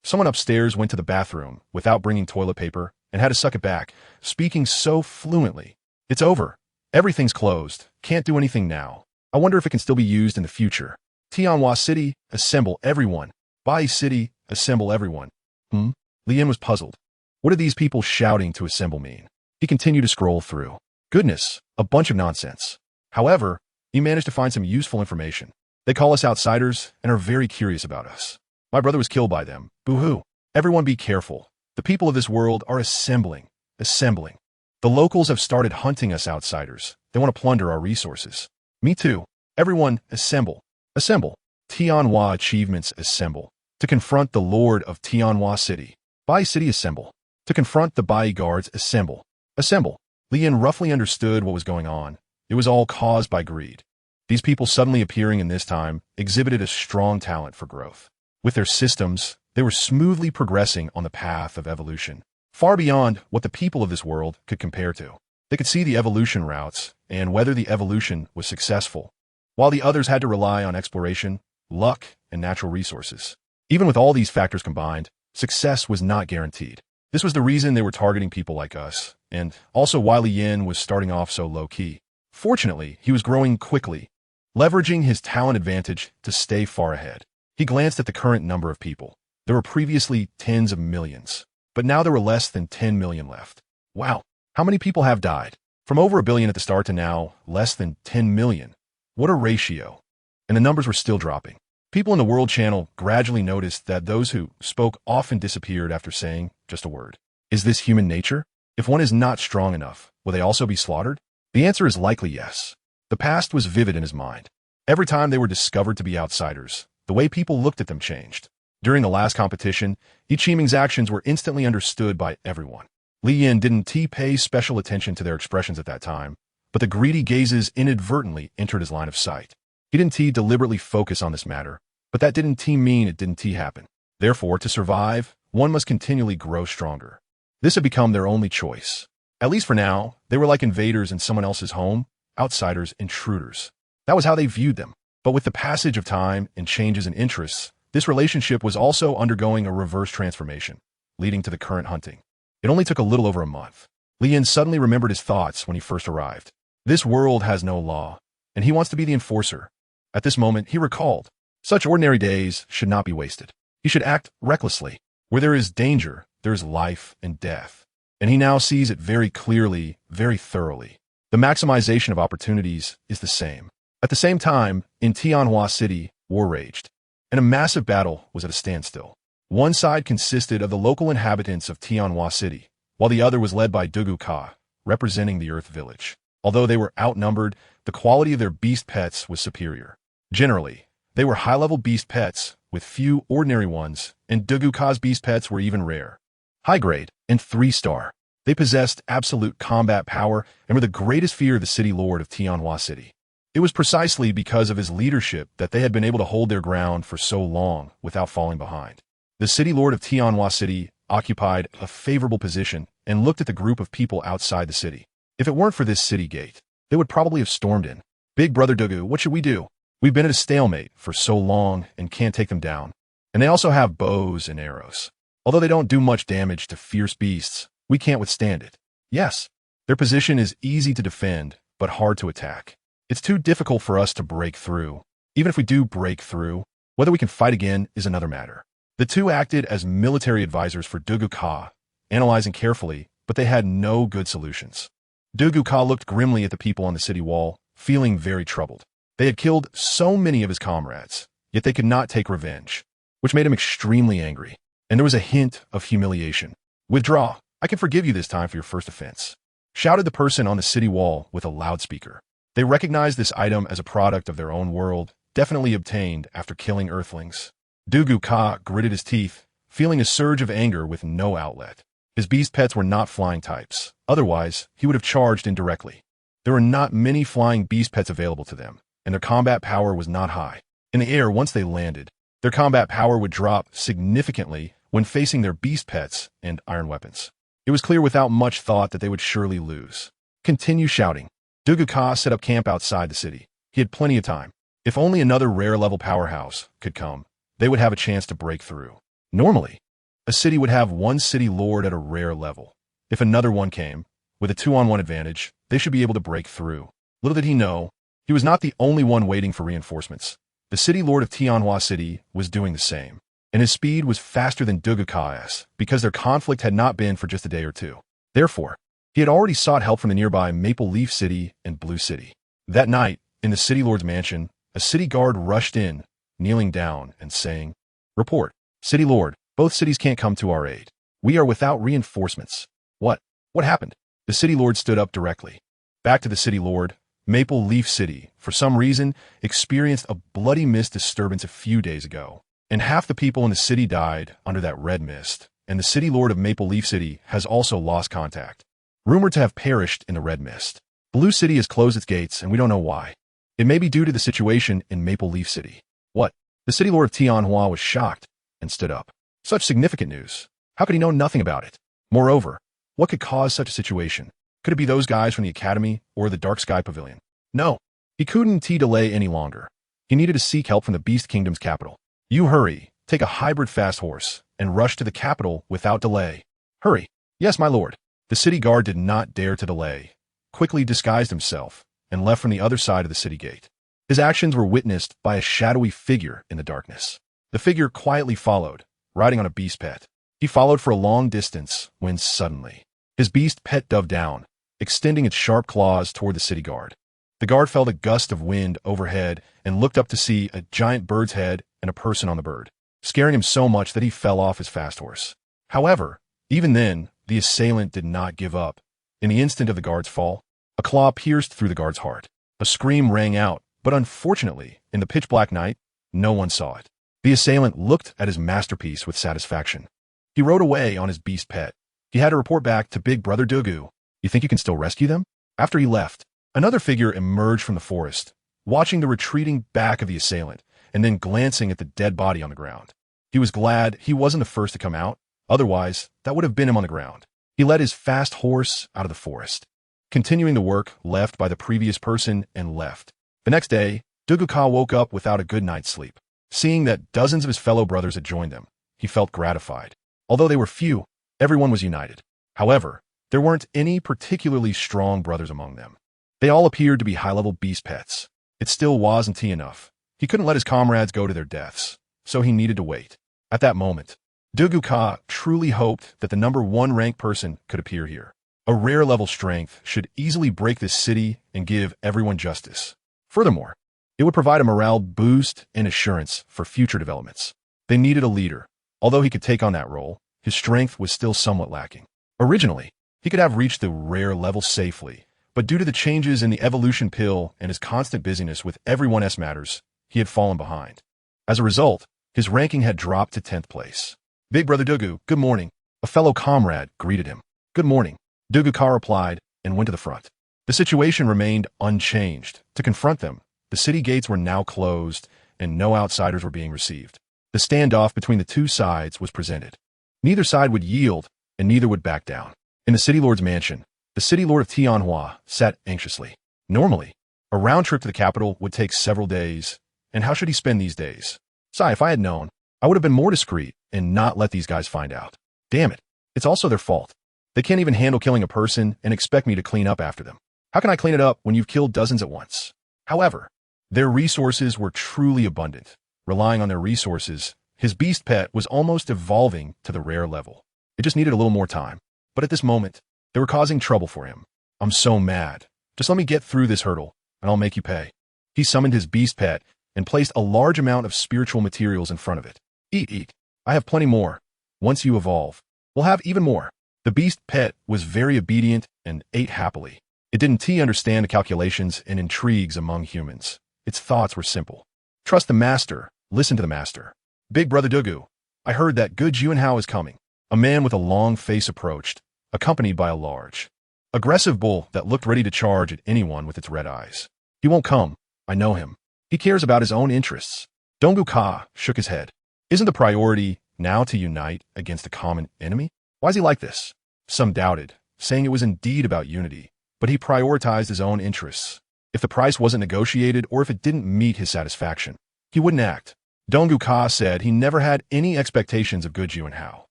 Someone upstairs went to the bathroom without bringing toilet paper and had to suck it back, speaking so fluently. It's over. Everything's closed. Can't do anything now. I wonder if it can still be used in the future. Tianhua City, assemble everyone. Bai City, assemble everyone. Li Yan was puzzled. What did these people shouting to assemble mean? He continued to scroll through. Goodness, a bunch of nonsense. However, he managed to find some useful information. They call us outsiders and are very curious about us. My brother was killed by them. Boo-hoo. Everyone be careful. The people of this world are assembling. Assembling. The locals have started hunting us outsiders. They want to plunder our resources. Me too. Everyone, assemble. Assemble. Tianhua achievements assemble. To confront the Lord of Tianhua City. Bai City assemble. To confront the Bai guards assemble. Assemble. Li Yin roughly understood what was going on. It was all caused by greed. These people suddenly appearing in this time exhibited a strong talent for growth. With their systems, they were smoothly progressing on the path of evolution, far beyond what the people of this world could compare to. They could see the evolution routes and whether the evolution was successful, while the others had to rely on exploration, luck, and natural resources. Even with all these factors combined, success was not guaranteed. This was the reason they were targeting people like us, and also why Li Yin was starting off so low-key. Fortunately, he was growing quickly, leveraging his talent advantage to stay far ahead. He glanced at the current number of people. There were previously tens of millions, but now there were less than 10 million left. Wow, how many people have died? From over a billion at the start to now, less than 10 million. What a ratio. And the numbers were still dropping. People in the World Channel gradually noticed that those who spoke often disappeared after saying just a word. Is this human nature? If one is not strong enough, will they also be slaughtered? The answer is likely yes. The past was vivid in his mind. Every time they were discovered to be outsiders, the way people looked at them changed. During the last competition, Ichiming's actions were instantly understood by everyone. Li Yin didn't pay special attention to their expressions at that time, but the greedy gazes inadvertently entered his line of sight. He didn't deliberately focus on this matter, but that didn't mean it didn't happen. Therefore, to survive, one must continually grow stronger. This had become their only choice. At least for now, they were like invaders in someone else's home, outsiders, intruders. That was how they viewed them. But with the passage of time and changes in interests, this relationship was also undergoing a reverse transformation, leading to the current hunting. It only took a little over a month. Li Yin suddenly remembered his thoughts when he first arrived. This world has no law, and he wants to be the enforcer. At this moment, he recalled, such ordinary days should not be wasted. He should act recklessly. Where there is danger, there is life and death. And he now sees it very clearly, very thoroughly. The maximization of opportunities is the same. At the same time, in Tianhua City, war raged, and a massive battle was at a standstill. One side consisted of the local inhabitants of Tianhua City, while the other was led by Dugu Ka, representing the Earth Village. Although they were outnumbered, the quality of their beast pets was superior. Generally, they were high-level beast pets, with few ordinary ones, and Dugu Ka's beast pets were even rare. High-grade and 3-star. They possessed absolute combat power and were the greatest fear of the city lord of Tianhua City. It was precisely because of his leadership that they had been able to hold their ground for so long without falling behind. The city lord of Tianhua City occupied a favorable position and looked at the group of people outside the city. If it weren't for this city gate, they would probably have stormed in. Big brother Dugu, what should we do? We've been at a stalemate for so long and can't take them down. And they also have bows and arrows. Although they don't do much damage to fierce beasts, we can't withstand it. Yes, their position is easy to defend, but hard to attack. It's too difficult for us to break through. Even if we do break through, whether we can fight again is another matter. The two acted as military advisors for Dugu Ka, analyzing carefully, but they had no good solutions. Dugu Ka looked grimly at the people on the city wall, feeling very troubled. They had killed so many of his comrades, yet they could not take revenge, which made him extremely angry. And there was a hint of humiliation. Withdraw. I can forgive you this time for your first offense, shouted the person on the city wall with a loudspeaker. They recognized this item as a product of their own world, definitely obtained after killing earthlings. Dugu Ka gritted his teeth, feeling a surge of anger with no outlet. His beast pets were not flying types. Otherwise, he would have charged indirectly. There were not many flying beast pets available to them, and their combat power was not high. In the air, once they landed, their combat power would drop significantly when facing their beast pets and iron weapons. It was clear without much thought that they would surely lose. Continue shouting. Dugu Ka set up camp outside the city. He had plenty of time. If only another rare-level powerhouse could come, they would have a chance to break through. Normally, a city would have one city lord at a rare level. If another one came, with a 2-on-1 advantage, they should be able to break through. Little did he know, he was not the only one waiting for reinforcements. The city lord of Tianhua City was doing the same, and his speed was faster than Dugu Ka's because their conflict had not been for just a day or two. Therefore, he had already sought help from the nearby Maple Leaf City and Blue City. That night, in the city lord's mansion, a city guard rushed in, kneeling down and saying, "Report. City Lord, both cities can't come to our aid. We are without reinforcements. What? What happened? The City Lord stood up directly. Back to the City Lord. Maple Leaf City, for some reason, experienced a bloody mist disturbance a few days ago, and half the people in the city died under that red mist, and the City Lord of Maple Leaf City has also lost contact, rumored to have perished in the red mist. Blue City has closed its gates, and we don't know why. It may be due to the situation in Maple Leaf City. What? The City Lord of Tianhua was shocked and stood up. Such significant news. How could he know nothing about it? Moreover, what could cause such a situation? Could it be those guys from the Academy or the Dark Sky Pavilion? No. He couldn't delay any longer. He needed to seek help from the Beast Kingdom's capital. You hurry, take a hybrid fast horse, and rush to the capital without delay. Hurry. Yes, my lord. The city guard did not dare to delay, quickly disguised himself, and left from the other side of the city gate. His actions were witnessed by a shadowy figure in the darkness. The figure quietly followed, riding on a beast pet. He followed for a long distance when suddenly, his beast pet dove down, extending its sharp claws toward the city guard. The guard felt a gust of wind overhead and looked up to see a giant bird's head and a person on the bird, scaring him so much that he fell off his fast horse. However, even then, the assailant did not give up. In the instant of the guard's fall, a claw pierced through the guard's heart. A scream rang out, but unfortunately, in the pitch-black night, no one saw it. The assailant looked at his masterpiece with satisfaction. He rode away on his beast pet. He had to report back to Big Brother Dugu. You think you can still rescue them? After he left, another figure emerged from the forest, watching the retreating back of the assailant, and then glancing at the dead body on the ground. He was glad he wasn't the first to come out, otherwise, that would have been him on the ground. He led his fast horse out of the forest, continuing the work left by the previous person and left. The next day, Duguka woke up without a good night's sleep. Seeing that dozens of his fellow brothers had joined them, he felt gratified. Although they were few, everyone was united. However, there weren't any particularly strong brothers among them. They all appeared to be high-level beast pets. It still wasn't enough. He couldn't let his comrades go to their deaths, so he needed to wait. At that moment, Duguka truly hoped that the number 1 ranked person could appear here. A rare level strength should easily break this city and give everyone justice. Furthermore, it would provide a morale boost and assurance for future developments. They needed a leader. Although he could take on that role, his strength was still somewhat lacking. Originally, he could have reached the rare level safely, but due to the changes in the evolution pill and his constant busyness with everyone else matters, he had fallen behind. As a result, his ranking had dropped to 10th place. Big Brother Dugu, good morning. A fellow comrade greeted him. Good morning. Dugu replied and went to the front. The situation remained unchanged. To confront them, the city gates were now closed and no outsiders were being received. The standoff between the two sides was presented. Neither side would yield and neither would back down. In the City Lord's mansion, the City Lord of Tianhua sat anxiously. Normally, a round trip to the capital would take several days, and how should he spend these days? Sigh, if I had known, I would have been more discreet and not let these guys find out. Damn it, it's also their fault. They can't even handle killing a person and expect me to clean up after them. How can I clean it up when you've killed dozens at once? However, their resources were truly abundant. Relying on their resources, his beast pet was almost evolving to the rare level. It just needed a little more time. But at this moment, they were causing trouble for him. I'm so mad. Just let me get through this hurdle, and I'll make you pay. He summoned his beast pet and placed a large amount of spiritual materials in front of it. Eat. I have plenty more. Once you evolve, we'll have even more. The beast pet was very obedient and ate happily. It didn't understand the calculations and intrigues among humans. Its thoughts were simple. Trust the master. Listen to the master. Big Brother Dugu, I heard that good Juanhao is coming. A man with a long face approached, accompanied by a large, aggressive bull that looked ready to charge at anyone with its red eyes. He won't come. I know him. He cares about his own interests. Donggu shook his head. Isn't the priority now to unite against a common enemy? Why is he like this? Some doubted, saying it was indeed about unity, but he prioritized his own interests. If the price wasn't negotiated or if it didn't meet his satisfaction, he wouldn't act. Donggu said he never had any expectations of good Juanhao.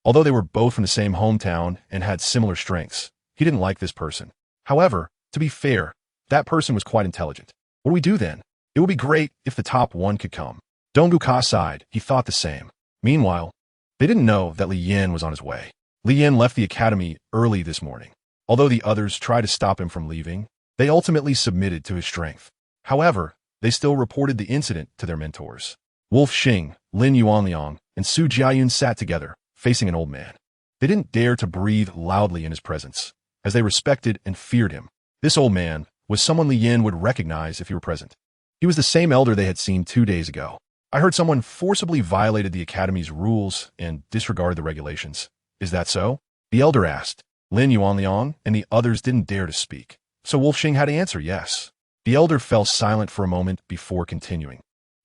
Although they were both from the same hometown and had similar strengths, he didn't like this person. However, to be fair, that person was quite intelligent. What do we do then? It would be great if the top 1 could come. Donggu sighed. He thought the same. Meanwhile, they didn't know that Li Yin was on his way. Li Yin left the academy early this morning. Although the others tried to stop him from leaving, they ultimately submitted to his strength. However, they still reported the incident to their mentors. Wolf Xing, Lin Yuanliang, and and Su Jiayun sat together, facing an old man. They didn't dare to breathe loudly in his presence, as they respected and feared him. This old man was someone Li Yin would recognize if he were present. He was the same elder they had seen 2 days ago. I heard someone forcibly violated the academy's rules and disregarded the regulations. Is that so? The elder asked. Lin Yuanliang and the others didn't dare to speak, so Wolfxing had to answer yes. The elder fell silent for a moment before continuing.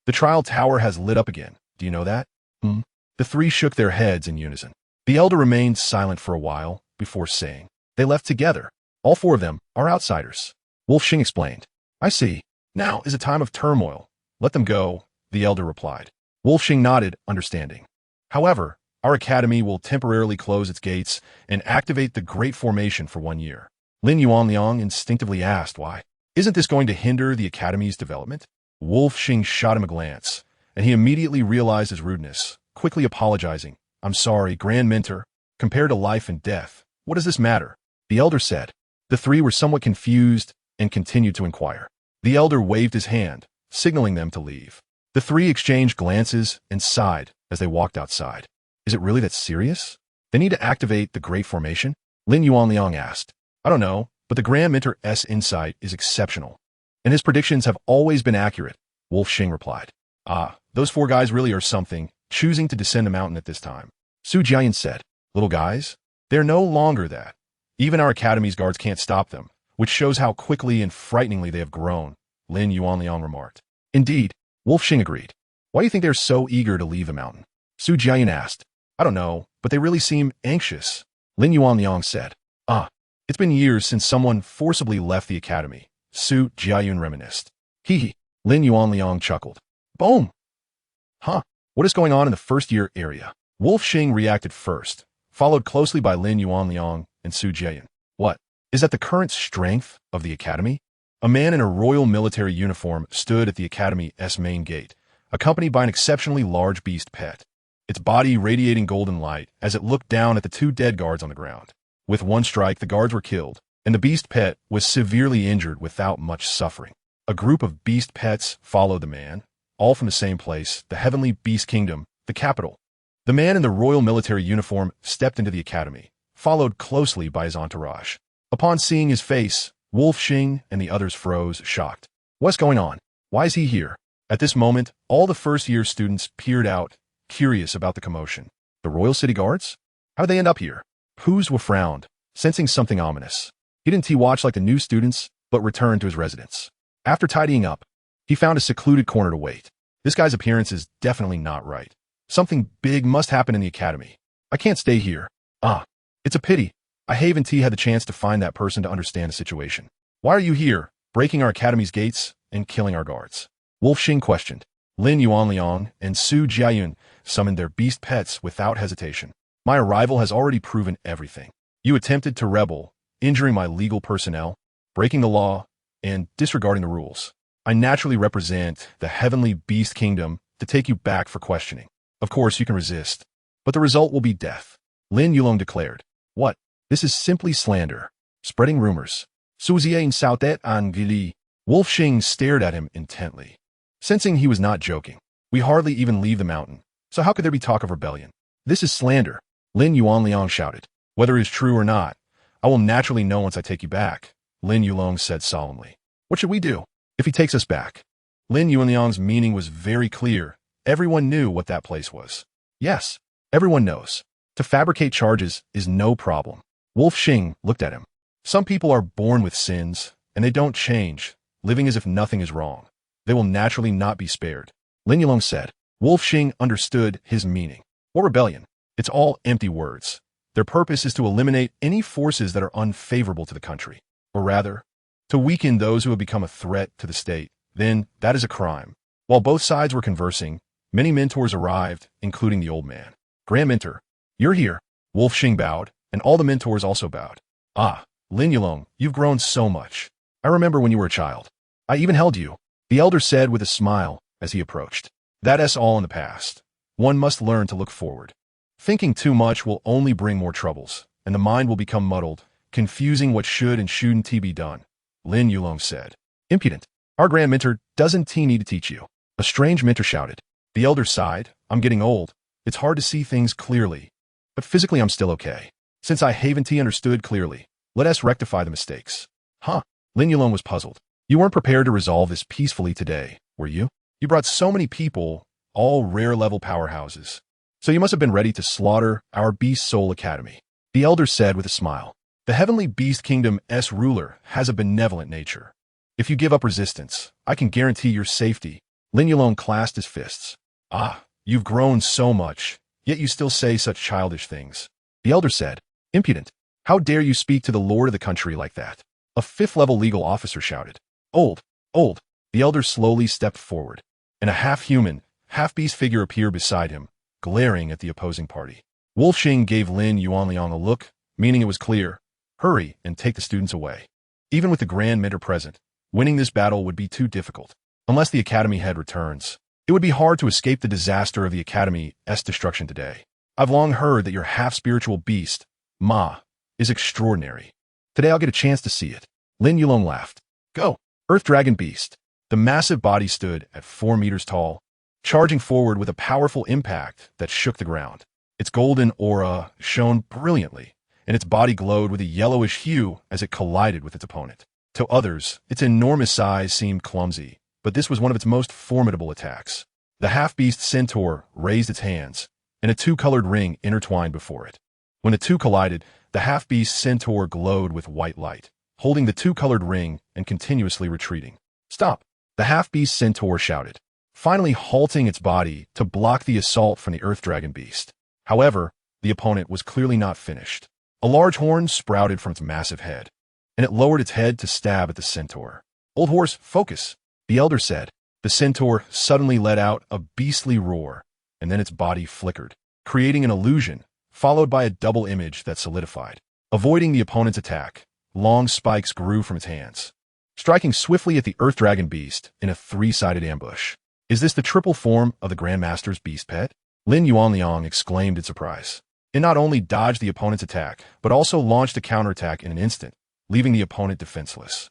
The trial tower has lit up again. Do you know that? The three shook their heads in unison. The elder remained silent for a while before saying, they left together. All 4 of them are outsiders. Wolfxing explained. I see. Now is a time of turmoil. Let them go, the elder replied. Wolfxing nodded, understanding. However, our academy will temporarily close its gates and activate the Great Formation for 1 year. Lin Yuanliang instinctively asked why. Isn't this going to hinder the academy's development? Wolfxing shot him a glance, and he immediately realized his rudeness, quickly apologizing. I'm sorry, Grand Mentor. Compared to life and death, what does this matter? The elder said. The 3 were somewhat confused and continued to inquire. The elder waved his hand, signaling them to leave. The 3 exchanged glances and sighed as they walked outside. Is it really that serious? They need to activate the Great Formation? Lin Yuanliang asked. I don't know, but the Grand Mentor's insight is exceptional, and his predictions have always been accurate, Wolfxing replied. Those 4 guys really are something, choosing to descend a mountain at this time. Su Jiayan said, little guys? They're no longer that. Even our academy's guards can't stop them, which shows how quickly and frighteningly they have grown, Lin Yuanliang remarked. Indeed, Wolfxing agreed. Why do you think they're so eager to leave the mountain? Su Jiayan asked. I don't know, but they really seem anxious, Lin Yuanliang said. It's been years since someone forcibly left the academy, Su Jiayun reminisced. Hee, Lin Yuanliang chuckled. Boom! What is going on in the first-year area? Wolfxing reacted first, followed closely by Lin Yuanliang and Su Jiayun. What? Is that the current strength of the academy? A man in a royal military uniform stood at the academy's main gate, accompanied by an exceptionally large beast pet, its body radiating golden light as it looked down at the 2 dead guards on the ground. With 1 strike, the guards were killed, and the beast pet was severely injured without much suffering. A group of beast pets followed the man, all from the same place, the heavenly beast kingdom, the capital. The man in the royal military uniform stepped into the academy, followed closely by his entourage. Upon seeing his face, Wolfxing and the others froze, shocked. What's going on? Why is he here? At this moment, all the first-year students peered out, curious about the commotion. The royal city guards? How'd they end up here? Huzwa frowned, sensing something ominous. He didn't watch like the new students, but returned to his residence. After tidying up, he found a secluded corner to wait. This guy's appearance is definitely not right. Something big must happen in the academy. I can't stay here. It's a pity. I haven't had the chance to find that person to understand the situation. Why are you here, breaking our academy's gates and killing our guards? Wolfxing questioned. Lin Yuanliang and Su Jiayun summoned their beast pets without hesitation. My arrival has already proven everything. You attempted to rebel, injuring my legal personnel, breaking the law, and disregarding the rules. I naturally represent the heavenly beast kingdom to take you back for questioning. Of course, you can resist, but the result will be death. Lin Yulong declared. What? This is simply slander. Spreading rumors. Suziane sautet an gili. Wolfxing stared at him intently. Sensing he was not joking. We hardly even leave the mountain, so how could there be talk of rebellion? This is slander, Lin Yuanliang shouted. Whether it is true or not, I will naturally know once I take you back, Lin Yulong said solemnly. What should we do if he takes us back? Lin Yuanliang's meaning was very clear. Everyone knew what that place was. Yes, everyone knows. To fabricate charges is no problem. Wolfxing looked at him. Some people are born with sins, and they don't change, living as if nothing is wrong. They will naturally not be spared. Lin Yulong said. Wolfxing understood his meaning. What rebellion? It's all empty words. Their purpose is to eliminate any forces that are unfavorable to the country, or rather, to weaken those who have become a threat to the state. Then, that is a crime. While both sides were conversing, many mentors arrived, including the old man. Grand Mentor, you're here. Wolfxing bowed, and all the mentors also bowed. Lin Yulong, you've grown so much. I remember when you were a child. I even held you, the elder said with a smile as he approached. That's all in the past. One must learn to look forward. Thinking too much will only bring more troubles, and the mind will become muddled, confusing what should and shouldn't be done, Lin Yulong said. Impudent. Our Grand Mentor doesn't need to teach you. A strange mentor shouted. The elder sighed. I'm getting old. It's hard to see things clearly, but physically I'm still okay. Since I haven't understood clearly, let us rectify the mistakes. Huh? Lin Yulong was puzzled. You weren't prepared to resolve this peacefully today, were you? You brought so many people, all rare-level powerhouses. So you must have been ready to slaughter our Beast Soul Academy. The elder said with a smile. The Heavenly Beast Kingdom's ruler has a benevolent nature. If you give up resistance, I can guarantee your safety. Lin Yulong clasped his fists. Ah, you've grown so much, yet you still say such childish things. The elder said, impudent. How dare you speak to the lord of the country like that? A fifth-level legal officer shouted. Old. The elder slowly stepped forward, and a half-human, half-beast figure appeared beside him, glaring at the opposing party. Wolfxing gave Lin Yuanliang a look, meaning it was clear. Hurry and take the students away. Even with the Grand Mentor present, winning this battle would be too difficult. Unless the Academy head returns, it would be hard to escape the disaster of the Academy's destruction today. I've long heard that your half-spiritual beast, Ma, is extraordinary. Today I'll get a chance to see it. Lin Yulong laughed. Go, Earth Dragon Beast. The massive body stood at 4 meters tall, charging forward with a powerful impact that shook the ground. Its golden aura shone brilliantly, and its body glowed with a yellowish hue as it collided with its opponent. To others, its enormous size seemed clumsy, but this was one of its most formidable attacks. The half-beast centaur raised its hands, and a two-colored ring intertwined before it. When the two collided, the half-beast centaur glowed with white light, holding the two-colored ring and continuously retreating. Stop! The half-beast centaur shouted, finally halting its body to block the assault from the Earth Dragon Beast. However, the opponent was clearly not finished. A large horn sprouted from its massive head, and it lowered its head to stab at the centaur. Old horse, focus, the elder said. The centaur suddenly let out a beastly roar, and then its body flickered, creating an illusion, followed by a double image that solidified. Avoiding the opponent's attack, long spikes grew from its hands, striking swiftly at the Earth Dragon Beast in a three-sided ambush. Is this the triple form of the Grandmaster's beast pet? Lin Yuanliang exclaimed in surprise. It not only dodged the opponent's attack, but also launched a counterattack in an instant, leaving the opponent defenseless.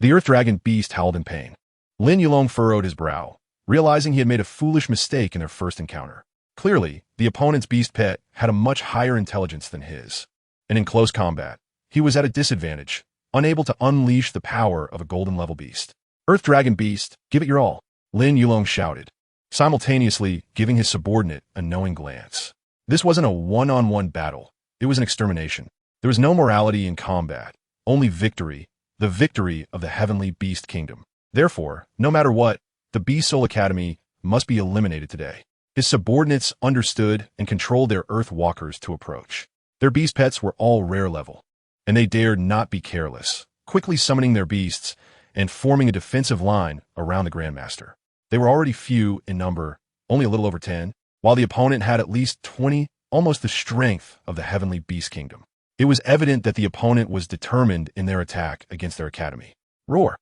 The Earth Dragon Beast howled in pain. Lin Yulong furrowed his brow, realizing he had made a foolish mistake in their first encounter. Clearly, the opponent's beast pet had a much higher intelligence than his, and in close combat, he was at a disadvantage, unable to unleash the power of a golden-level beast. Earth Dragon Beast, give it your all, Lin Yulong shouted, simultaneously giving his subordinate a knowing glance. This wasn't a one-on-one battle, it was an extermination. There was no morality in combat, only victory, the victory of the Heavenly Beast Kingdom. Therefore, no matter what, the Beast Soul Academy must be eliminated today. His subordinates understood and controlled their Earth Walkers to approach. Their beast pets were all rare level, and they dared not be careless, quickly summoning their beasts and forming a defensive line around the Grandmaster. They were already few in number, only a little over 10, while the opponent had at least 20, almost the strength of the Heavenly Beast Kingdom. It was evident that the opponent was determined in their attack against their academy. Roar!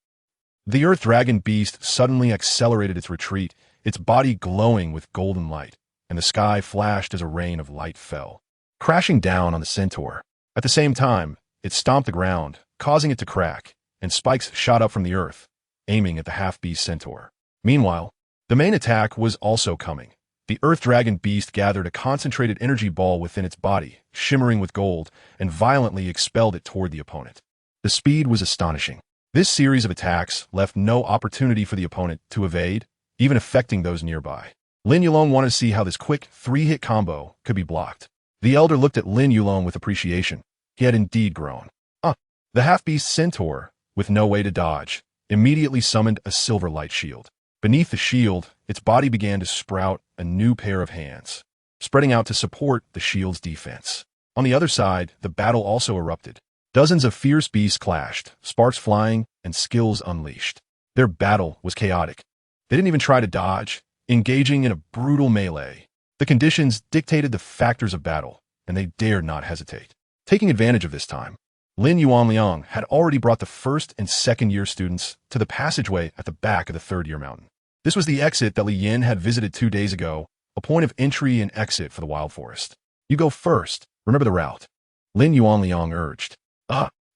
The Earth Dragon Beast suddenly accelerated its retreat, its body glowing with golden light, and the sky flashed as a rain of light fell, crashing down on the centaur. At the same time, it stomped the ground, causing it to crack, and spikes shot up from the earth, aiming at the half-beast centaur. Meanwhile, the main attack was also coming. The Earth Dragon Beast gathered a concentrated energy ball within its body, shimmering with gold, and violently expelled it toward the opponent. The speed was astonishing. This series of attacks left no opportunity for the opponent to evade, even affecting those nearby. Lin Yulong wanted to see how this quick 3-hit combo could be blocked. The elder looked at Lin Yulong with appreciation. He had indeed grown. The half-beast centaur, with no way to dodge, immediately summoned a silver light shield. Beneath the shield, its body began to sprout a new pair of hands, spreading out to support the shield's defense. On the other side, the battle also erupted. Dozens of fierce beasts clashed, sparks flying, and skills unleashed. Their battle was chaotic. They didn't even try to dodge, engaging in a brutal melee. The conditions dictated the factors of battle, and they dared not hesitate. Taking advantage of this time, Lin Yuanliang had already brought the first and second-year students to the passageway at the back of the third-year mountain. This was the exit that Li Yin had visited 2 days ago, a point of entry and exit for the wild forest. You go first. Remember the route. Lin Yuanliang urged.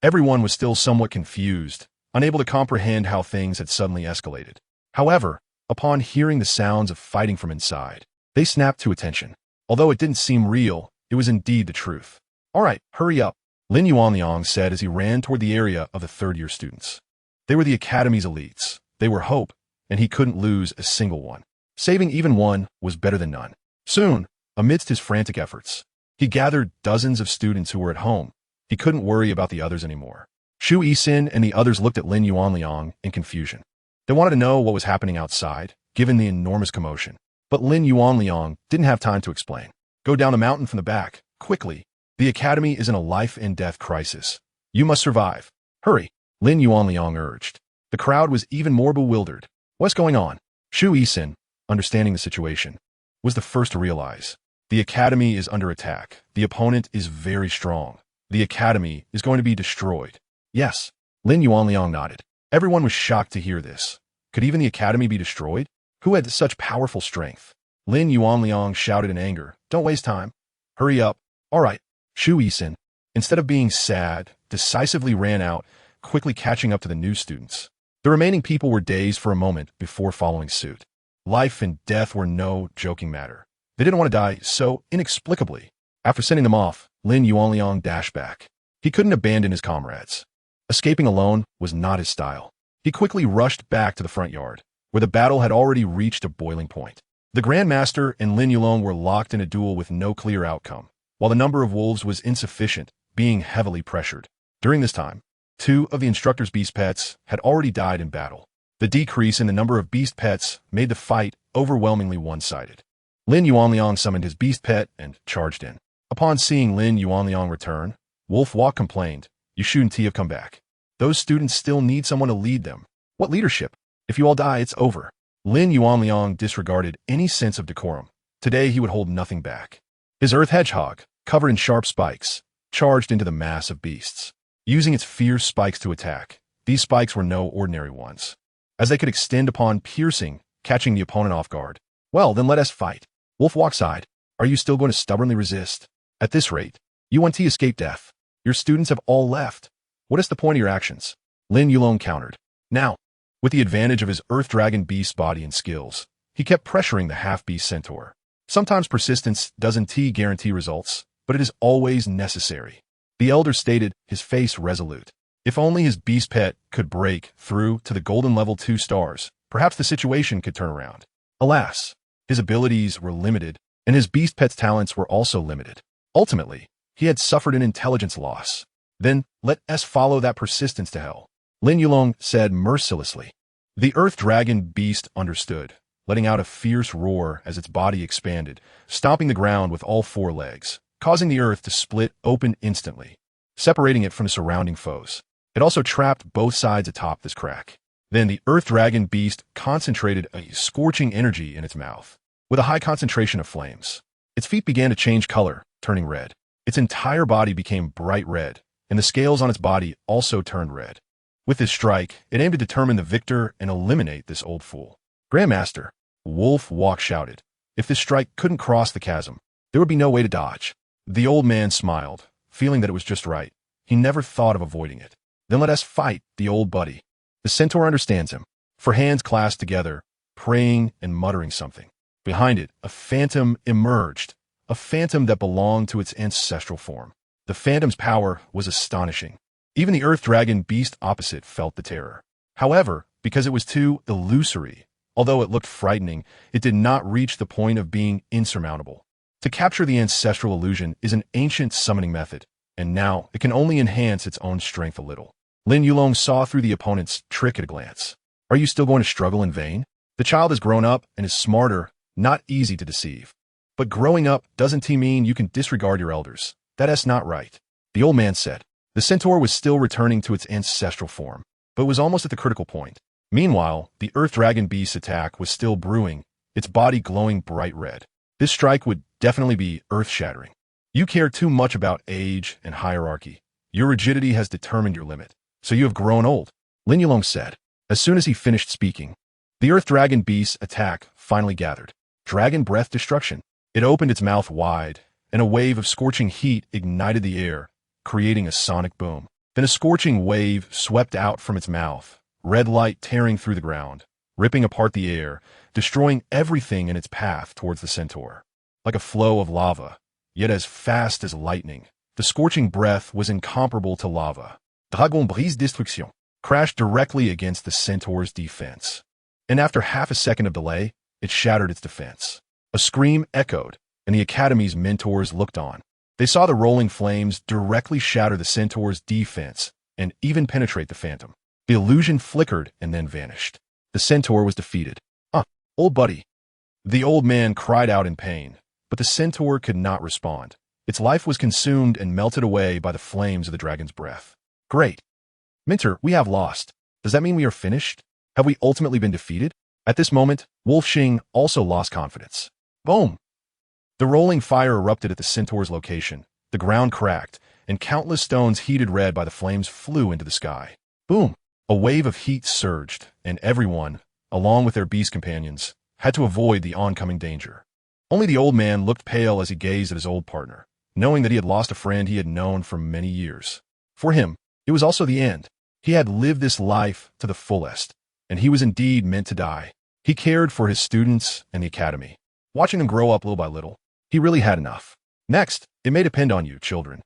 Everyone was still somewhat confused, unable to comprehend how things had suddenly escalated. However, upon hearing the sounds of fighting from inside, they snapped to attention. Although it didn't seem real, it was indeed the truth. All right, hurry up, Lin Yuanliang said as he ran toward the area of the third-year students. They were the academy's elites. They were hope, and he couldn't lose a single one. Saving even one was better than none. Soon, amidst his frantic efforts, he gathered dozens of students who were at home. He couldn't worry about the others anymore. Shu Yisin and the others looked at Lin Yuanliang in confusion. They wanted to know what was happening outside, given the enormous commotion. But Lin Yuanliang didn't have time to explain. Go down the mountain from the back, quickly. The academy is in a life-and-death crisis. You must survive. Hurry, Lin Yuanliang urged. The crowd was even more bewildered. What's going on? Shu Yisin, understanding the situation, was the first to realize. The academy is under attack. The opponent is very strong. The academy is going to be destroyed. Yes, Lin Yuanliang nodded. Everyone was shocked to hear this. Could even the academy be destroyed? Who had such powerful strength? Lin Yuanliang shouted in anger. Don't waste time. Hurry up. All right. Shu Yisin, instead of being sad, decisively ran out, quickly catching up to the new students. The remaining people were dazed for a moment before following suit. Life and death were no joking matter. They didn't want to die so inexplicably. After sending them off, Lin Yuanliang dashed back. He couldn't abandon his comrades. Escaping alone was not his style. He quickly rushed back to the front yard, where the battle had already reached a boiling point. The Grandmaster and Lin Yulong were locked in a duel with no clear outcome, while the number of wolves was insufficient, being heavily pressured. During this time, 2 of the instructor's beast pets had already died in battle. The decrease in the number of beast pets made the fight overwhelmingly one-sided. Lin Yuanliang summoned his beast pet and charged in. Upon seeing Lin Yuanliang return, Wolf Walk complained, "You shouldn't have come back. Those students still need someone to lead them. What leadership? If you all die, it's over." Lin Yuanliang disregarded any sense of decorum. Today he would hold nothing back. His earth hedgehog, covered in sharp spikes, charged into the mass of beasts. Using its fierce spikes to attack, these spikes were no ordinary ones, as they could extend upon piercing, catching the opponent off guard. Well, then let us fight. Wolf Walk sighed. Are you still going to stubbornly resist? At this rate, you want to escape death. Your students have all left. What is the point of your actions? Lin Yulong countered. Now, with the advantage of his Earth Dragon beast body and skills, he kept pressuring the half-beast centaur. Sometimes persistence doesn't guarantee results, but it is always necessary. The elder stated, his face resolute. If only his beast pet could break through to the golden level 2 stars, perhaps the situation could turn around. Alas, his abilities were limited, and his beast pet's talents were also limited. Ultimately, he had suffered an intelligence loss. Then, let us follow that persistence to hell, Lin Yulong said mercilessly. The Earth Dragon beast understood, letting out a fierce roar as its body expanded, stomping the ground with all 4 legs, causing the earth to split open instantly, separating it from the surrounding foes. It also trapped both sides atop this crack. Then the Earth Dragon beast concentrated a scorching energy in its mouth, with a high concentration of flames. Its feet began to change color, turning red. Its entire body became bright red, and the scales on its body also turned red. With this strike, it aimed to determine the victor and eliminate this old fool. Grandmaster, Wolf Walk shouted. If this strike couldn't cross the chasm, there would be no way to dodge. The old man smiled, feeling that it was just right. He never thought of avoiding it. Then let us fight, the old buddy. The centaur understands him, for hands clasped together, praying and muttering something. Behind it, a phantom emerged, a phantom that belonged to its ancestral form. The phantom's power was astonishing. Even the Earth Dragon beast opposite felt the terror. However, because it was too illusory, although it looked frightening, it did not reach the point of being insurmountable. To capture the ancestral illusion is an ancient summoning method, and now it can only enhance its own strength a little. Lin Yulong saw through the opponent's trick at a glance. Are you still going to struggle in vain? The child has grown up and is smarter, not easy to deceive. But growing up doesn't mean you can disregard your elders. That's not right, the old man said. The centaur was still returning to its ancestral form, but was almost at the critical point. Meanwhile, the Earth Dragon beast's attack was still brewing, its body glowing bright red. This strike would definitely be earth-shattering. You care too much about age and hierarchy. Your rigidity has determined your limit, so you have grown old, Lin Yulong said. As soon as he finished speaking, the Earth Dragon beast's attack finally gathered. Dragon Breath Destruction. It opened its mouth wide, and a wave of scorching heat ignited the air, creating a sonic boom. Then a scorching wave swept out from its mouth, red light tearing through the ground, ripping apart the air, destroying everything in its path towards the centaur. like a flow of lava, yet as fast as lightning. The scorching breath was incomparable to lava. Dragon brise destruction crashed directly against the centaur's defense. And after half a second of delay, it shattered its defense. A scream echoed, and the Academy's mentors looked on. They saw the rolling flames directly shatter the centaur's defense and even penetrate the phantom. The illusion flickered and then vanished. The centaur was defeated. Old buddy. The old man cried out in pain, but the centaur could not respond. Its life was consumed and melted away by the flames of the dragon's breath. Great. Mentor, we have lost. Does that mean we are finished? Have we ultimately been defeated? At this moment, Wolf Xing also lost confidence. Boom! The rolling fire erupted at the centaur's location. The ground cracked, and countless stones heated red by the flames flew into the sky. Boom! A wave of heat surged, and everyone, along with their beast companions, had to avoid the oncoming danger. Only the old man looked pale as he gazed at his old partner, knowing that he had lost a friend he had known for many years. For him, it was also the end. He had lived this life to the fullest, and he was indeed meant to die. He cared for his students and the academy. Watching them grow up little by little, he really had enough. Next, it may depend on you, children.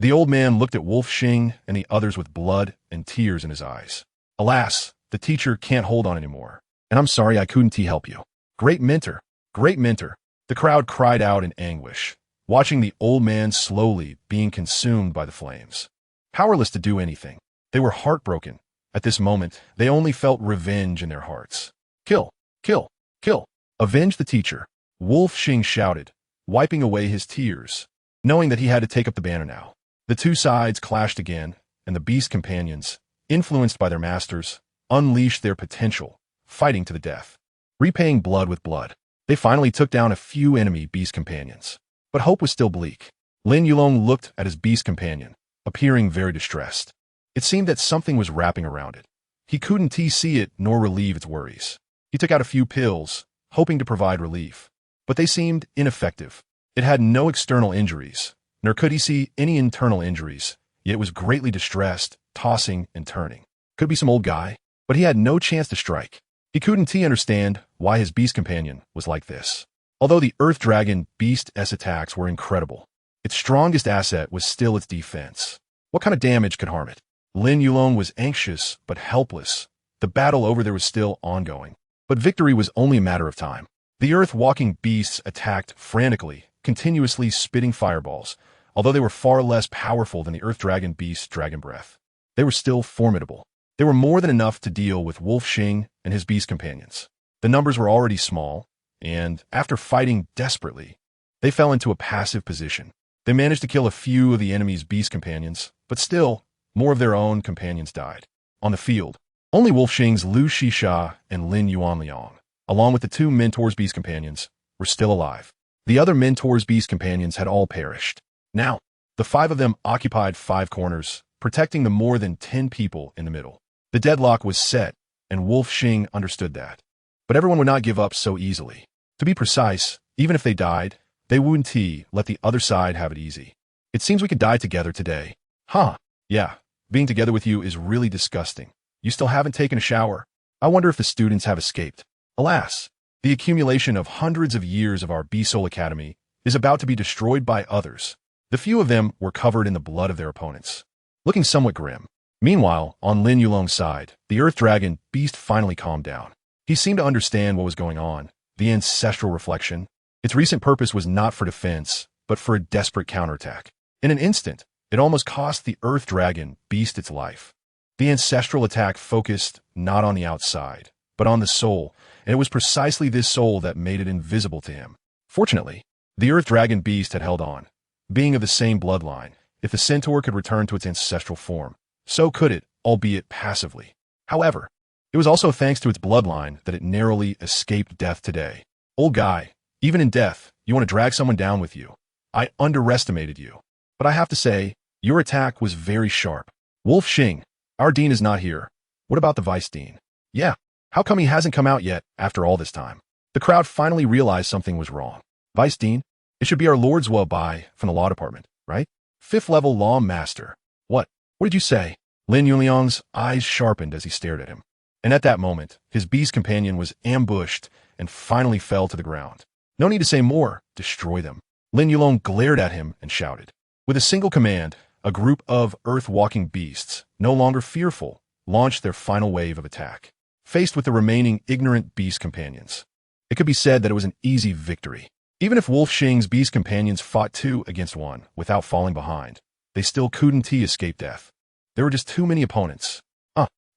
The old man looked at Wolf Xing and the others with blood and tears in his eyes. Alas, the teacher can't hold on anymore, and I'm sorry I couldn't help you. Great mentor, great mentor. The crowd cried out in anguish, watching the old man slowly being consumed by the flames. Powerless to do anything, they were heartbroken. At this moment, they only felt revenge in their hearts. Kill, kill, kill. Avenge the teacher, Wolf Xing shouted, wiping away his tears, knowing that he had to take up the banner now. The two sides clashed again, and the beast companions, influenced by their masters, unleashed their potential, fighting to the death, repaying blood with blood. They finally took down a few enemy beast companions. But hope was still bleak. Lin Yulong looked at his beast companion, appearing very distressed. It seemed that something was wrapping around it. He couldn't see it nor relieve its worries. He took out a few pills, hoping to provide relief. But they seemed ineffective. It had no external injuries, nor could he see any internal injuries, yet it was greatly distressed, tossing and turning. Could be some old guy, but he had no chance to strike. He couldn't understand why his beast companion was like this. Although the Earth Dragon Beast's attacks were incredible, its strongest asset was still its defense. What kind of damage could harm it? Lin Yulong was anxious but helpless. The battle over there was still ongoing, but victory was only a matter of time. The earth-walking beasts attacked frantically, continuously spitting fireballs. Although they were far less powerful than the Earth Dragon Beast's dragon breath, they were still formidable. They were more than enough to deal with Wolf Xing and his beast companions. The numbers were already small, and after fighting desperately, they fell into a passive position. They managed to kill a few of the enemy's beast companions, but still, more of their own companions died. On the field, only Wolf Xing's Lu Shisha and Lin Yuanliang, along with the two mentors' beast companions, were still alive. The other mentors' beast companions had all perished. Now, the five of them occupied 5 corners, protecting the more than 10 people in the middle. The deadlock was set, and Wolf Xing understood that. But everyone would not give up so easily. To be precise, even if they died, they wouldn't let the other side have it easy. It seems we could die together today. Huh, yeah, being together with you is really disgusting. You still haven't taken a shower. I wonder if the students have escaped. Alas, the accumulation of hundreds of years of our B-Soul Academy is about to be destroyed by others. The few of them were covered in the blood of their opponents, looking somewhat grim. Meanwhile, on Lin Yulong's side, the Earth Dragon Beast finally calmed down. He seemed to understand what was going on, the ancestral reflection. Its recent purpose was not for defense, but for a desperate counterattack. In an instant, it almost cost the Earth Dragon Beast its life. The ancestral attack focused not on the outside, but on the soul, and it was precisely this soul that made it invisible to him. Fortunately, the Earth Dragon Beast had held on. Being of the same bloodline, if the centaur could return to its ancestral form, so could it, albeit passively. However, it was also thanks to its bloodline that it narrowly escaped death today. Old guy, even in death, you want to drag someone down with you. I underestimated you. But I have to say, your attack was very sharp. Wolf Xing, our dean is not here. What about the vice dean? Yeah, how come he hasn't come out yet after all this time? The crowd finally realized something was wrong. Vice dean? It should be our Lord Bai from the law department, right? 5th level law master. What? What did you say? Lin Yuliang's eyes sharpened as he stared at him. And at that moment, his beast companion was ambushed and finally fell to the ground. No need to say more. Destroy them. Lin Yulong glared at him and shouted. With a single command, a group of earth-walking beasts, no longer fearful, launched their final wave of attack. Faced with the remaining ignorant beast companions, it could be said that it was an easy victory. Even if Wolf Xing's beast companions fought 2 against 1 without falling behind, they still couldn't escape death. There were just too many opponents.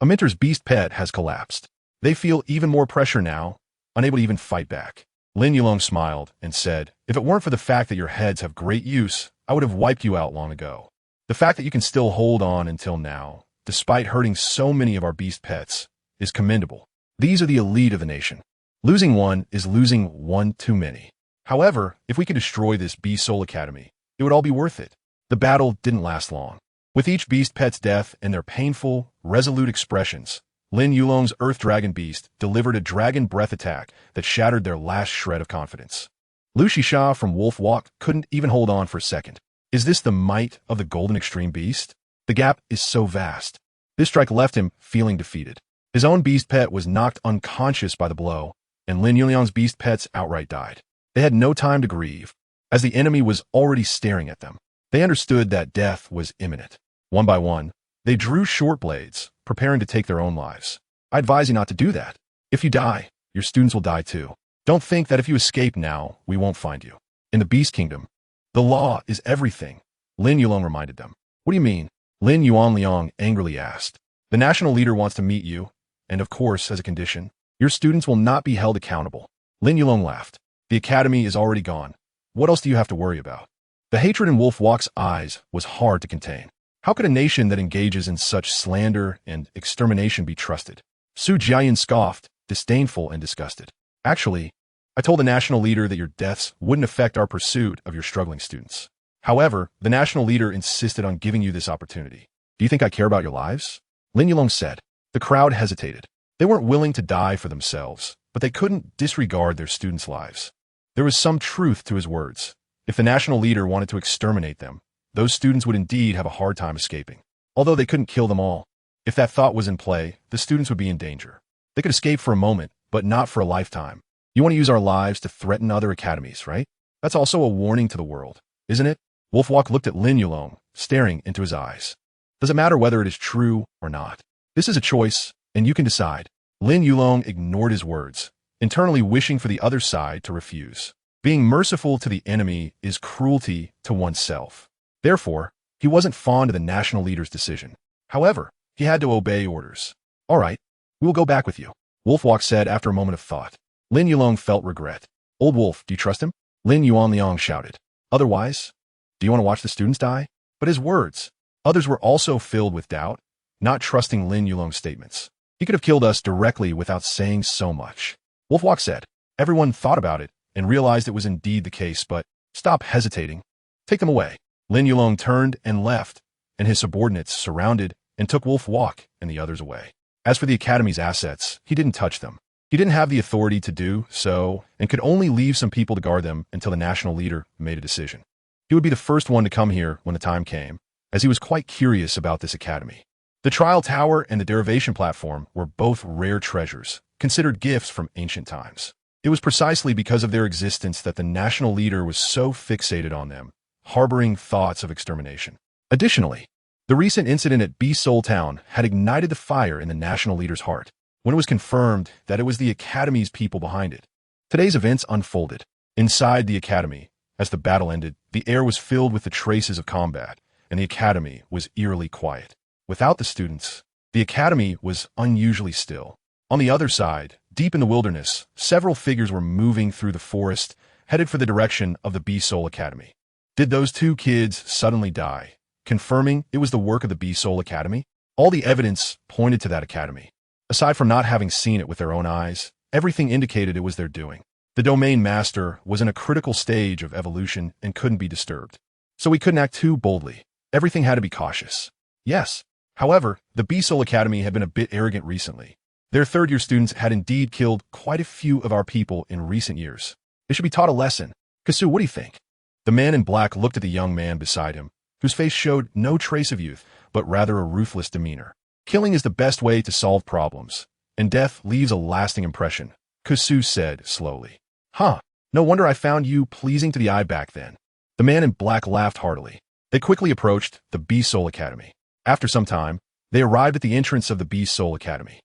Aminter's beast pet has collapsed. They feel even more pressure now, unable to even fight back. Lin Yulong smiled and said, if it weren't for the fact that your heads have great use, I would have wiped you out long ago. The fact that you can still hold on until now, despite hurting so many of our beast pets, is commendable. These are the elite of the nation. Losing one is losing one too many. However, if we could destroy this Beast Soul Academy, it would all be worth it. The battle didn't last long. With each beast pet's death and their painful, resolute expressions, Lin Yulong's Earth Dragon Beast delivered a dragon breath attack that shattered their last shred of confidence. Lu Shisha from Wolf Walk couldn't even hold on for a second. Is this the might of the Golden Extreme Beast? The gap is so vast. This strike left him feeling defeated. His own beast pet was knocked unconscious by the blow, and Lin Yulong's beast pets outright died. They had no time to grieve, as the enemy was already staring at them. They understood that death was imminent. One by one, they drew short blades, preparing to take their own lives. I advise you not to do that. If you die, your students will die too. Don't think that if you escape now, we won't find you. In the Beast Kingdom, the law is everything, Lin Yulong reminded them. What do you mean? Lin Yuanliang angrily asked. The national leader wants to meet you, and of course, as a condition, your students will not be held accountable. Lin Yulong laughed. The academy is already gone. What else do you have to worry about? The hatred in Wolf Walk's eyes was hard to contain. How could a nation that engages in such slander and extermination be trusted? Su Jiayan scoffed, disdainful and disgusted. Actually, I told the national leader that your deaths wouldn't affect our pursuit of your struggling students. However, the national leader insisted on giving you this opportunity. Do you think I care about your lives? Lin Yulong said. The crowd hesitated. They weren't willing to die for themselves, but they couldn't disregard their students' lives. There was some truth to his words. If the national leader wanted to exterminate them, those students would indeed have a hard time escaping. Although they couldn't kill them all. If that thought was in play, the students would be in danger. They could escape for a moment, but not for a lifetime. You want to use our lives to threaten other academies, right? That's also a warning to the world, isn't it? Wolfwalk looked at Lin Yulong, staring into his eyes. Does it matter whether it is true or not? This is a choice, and you can decide. Lin Yulong ignored his words, internally wishing for the other side to refuse. Being merciful to the enemy is cruelty to oneself. Therefore, he wasn't fond of the national leader's decision. However, he had to obey orders. All right, we will go back with you, Wolfwalk said after a moment of thought. Lin Yulong felt regret. Old Wolf, do you trust him? Lin Yuanliang shouted. Otherwise, do you want to watch the students die? But his words, others were also filled with doubt, not trusting Lin Yulong's statements. He could have killed us directly without saying so much. Wolfwalk said. Everyone thought about it and realized it was indeed the case, but stop hesitating. Take them away. Lin Yulong turned and left, and his subordinates surrounded and took Wolfwalk and the others away. As for the academy's assets, he didn't touch them. He didn't have the authority to do so and could only leave some people to guard them until the national leader made a decision. He would be the first one to come here when the time came, as he was quite curious about this academy. The trial tower and the derivation platform were both rare treasures, considered gifts from ancient times. It was precisely because of their existence that the national leader was so fixated on them, harboring thoughts of extermination. Additionally, the recent incident at Beast Soul Town had ignited the fire in the national leader's heart, when it was confirmed that it was the academy's people behind it. Today's events unfolded. Inside the academy, as the battle ended, the air was filled with the traces of combat, and the academy was eerily quiet. Without the students, the academy was unusually still. On the other side, deep in the wilderness, several figures were moving through the forest, headed for the direction of the Beast Soul Academy. Did those two kids suddenly die, confirming it was the work of the Beast Soul Academy? All the evidence pointed to that academy. Aside from not having seen it with their own eyes, everything indicated it was their doing. The domain master was in a critical stage of evolution and couldn't be disturbed. So we couldn't act too boldly. Everything had to be cautious. Yes. However, the Beast Soul Academy had been a bit arrogant recently. Their third-year students had indeed killed quite a few of our people in recent years. They should be taught a lesson. Kasu, what do you think? The man in black looked at the young man beside him, whose face showed no trace of youth, but rather a ruthless demeanor. Killing is the best way to solve problems, and death leaves a lasting impression, Kasu said slowly. Huh, No wonder I found you pleasing to the eye back then. The man in black laughed heartily. They quickly approached the Beast Soul Academy. After some time, they arrived at the entrance of the Beast Soul Academy.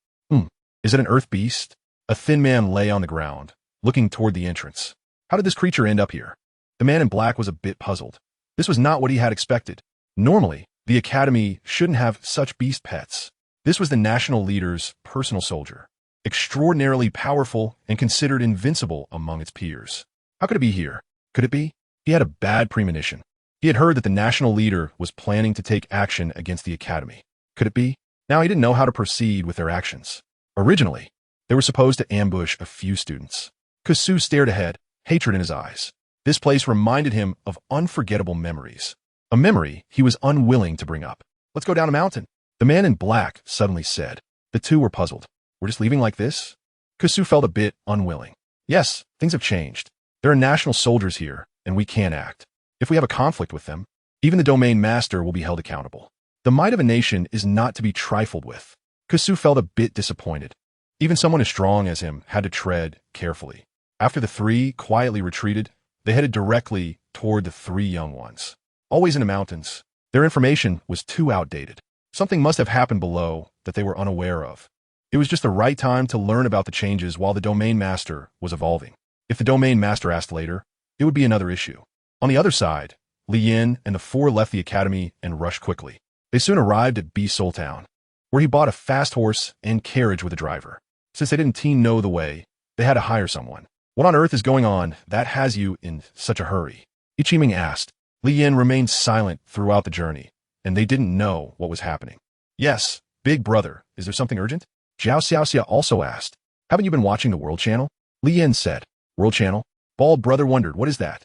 Is it an earth beast? A thin man lay on the ground, looking toward the entrance. How did this creature end up here? The man in black was a bit puzzled. This was not what he had expected. Normally, the academy shouldn't have such beast pets. This was the national leader's personal soldier, extraordinarily powerful and considered invincible among its peers. How could it be here? Could it be? He had a bad premonition. He had heard that the national leader was planning to take action against the academy. Could it be? Now he didn't know how to proceed with their actions. Originally, they were supposed to ambush a few students. Kusu stared ahead, hatred in his eyes. This place reminded him of unforgettable memories. A memory he was unwilling to bring up. Let's go down a mountain. The man in black suddenly said. The two were puzzled. We're just leaving like this? Kusu felt a bit unwilling. Yes, things have changed. There are national soldiers here, and we can't act. If we have a conflict with them, even the domain master will be held accountable. The might of a nation is not to be trifled with. Kusu felt a bit disappointed. Even someone as strong as him had to tread carefully. After the three quietly retreated, they headed directly toward the three young ones. Always in the mountains, their information was too outdated. Something must have happened below that they were unaware of. It was just the right time to learn about the changes while the domain master was evolving. If the domain master asked later, it would be another issue. On the other side, Li Yin and the four left the academy and rushed quickly. They soon arrived at Beast Soul Town, where he bought a fast horse and carriage with a driver. Since they didn't know the way, they had to hire someone. What on earth is going on that has you in such a hurry? Ichiming asked. Li Yin remained silent throughout the journey, and they didn't know what was happening. Yes, big brother, is there something urgent? Zhao Xiaoxia also asked. Haven't you been watching the World Channel? Li Yin said. World Channel? Bald brother wondered, what is that?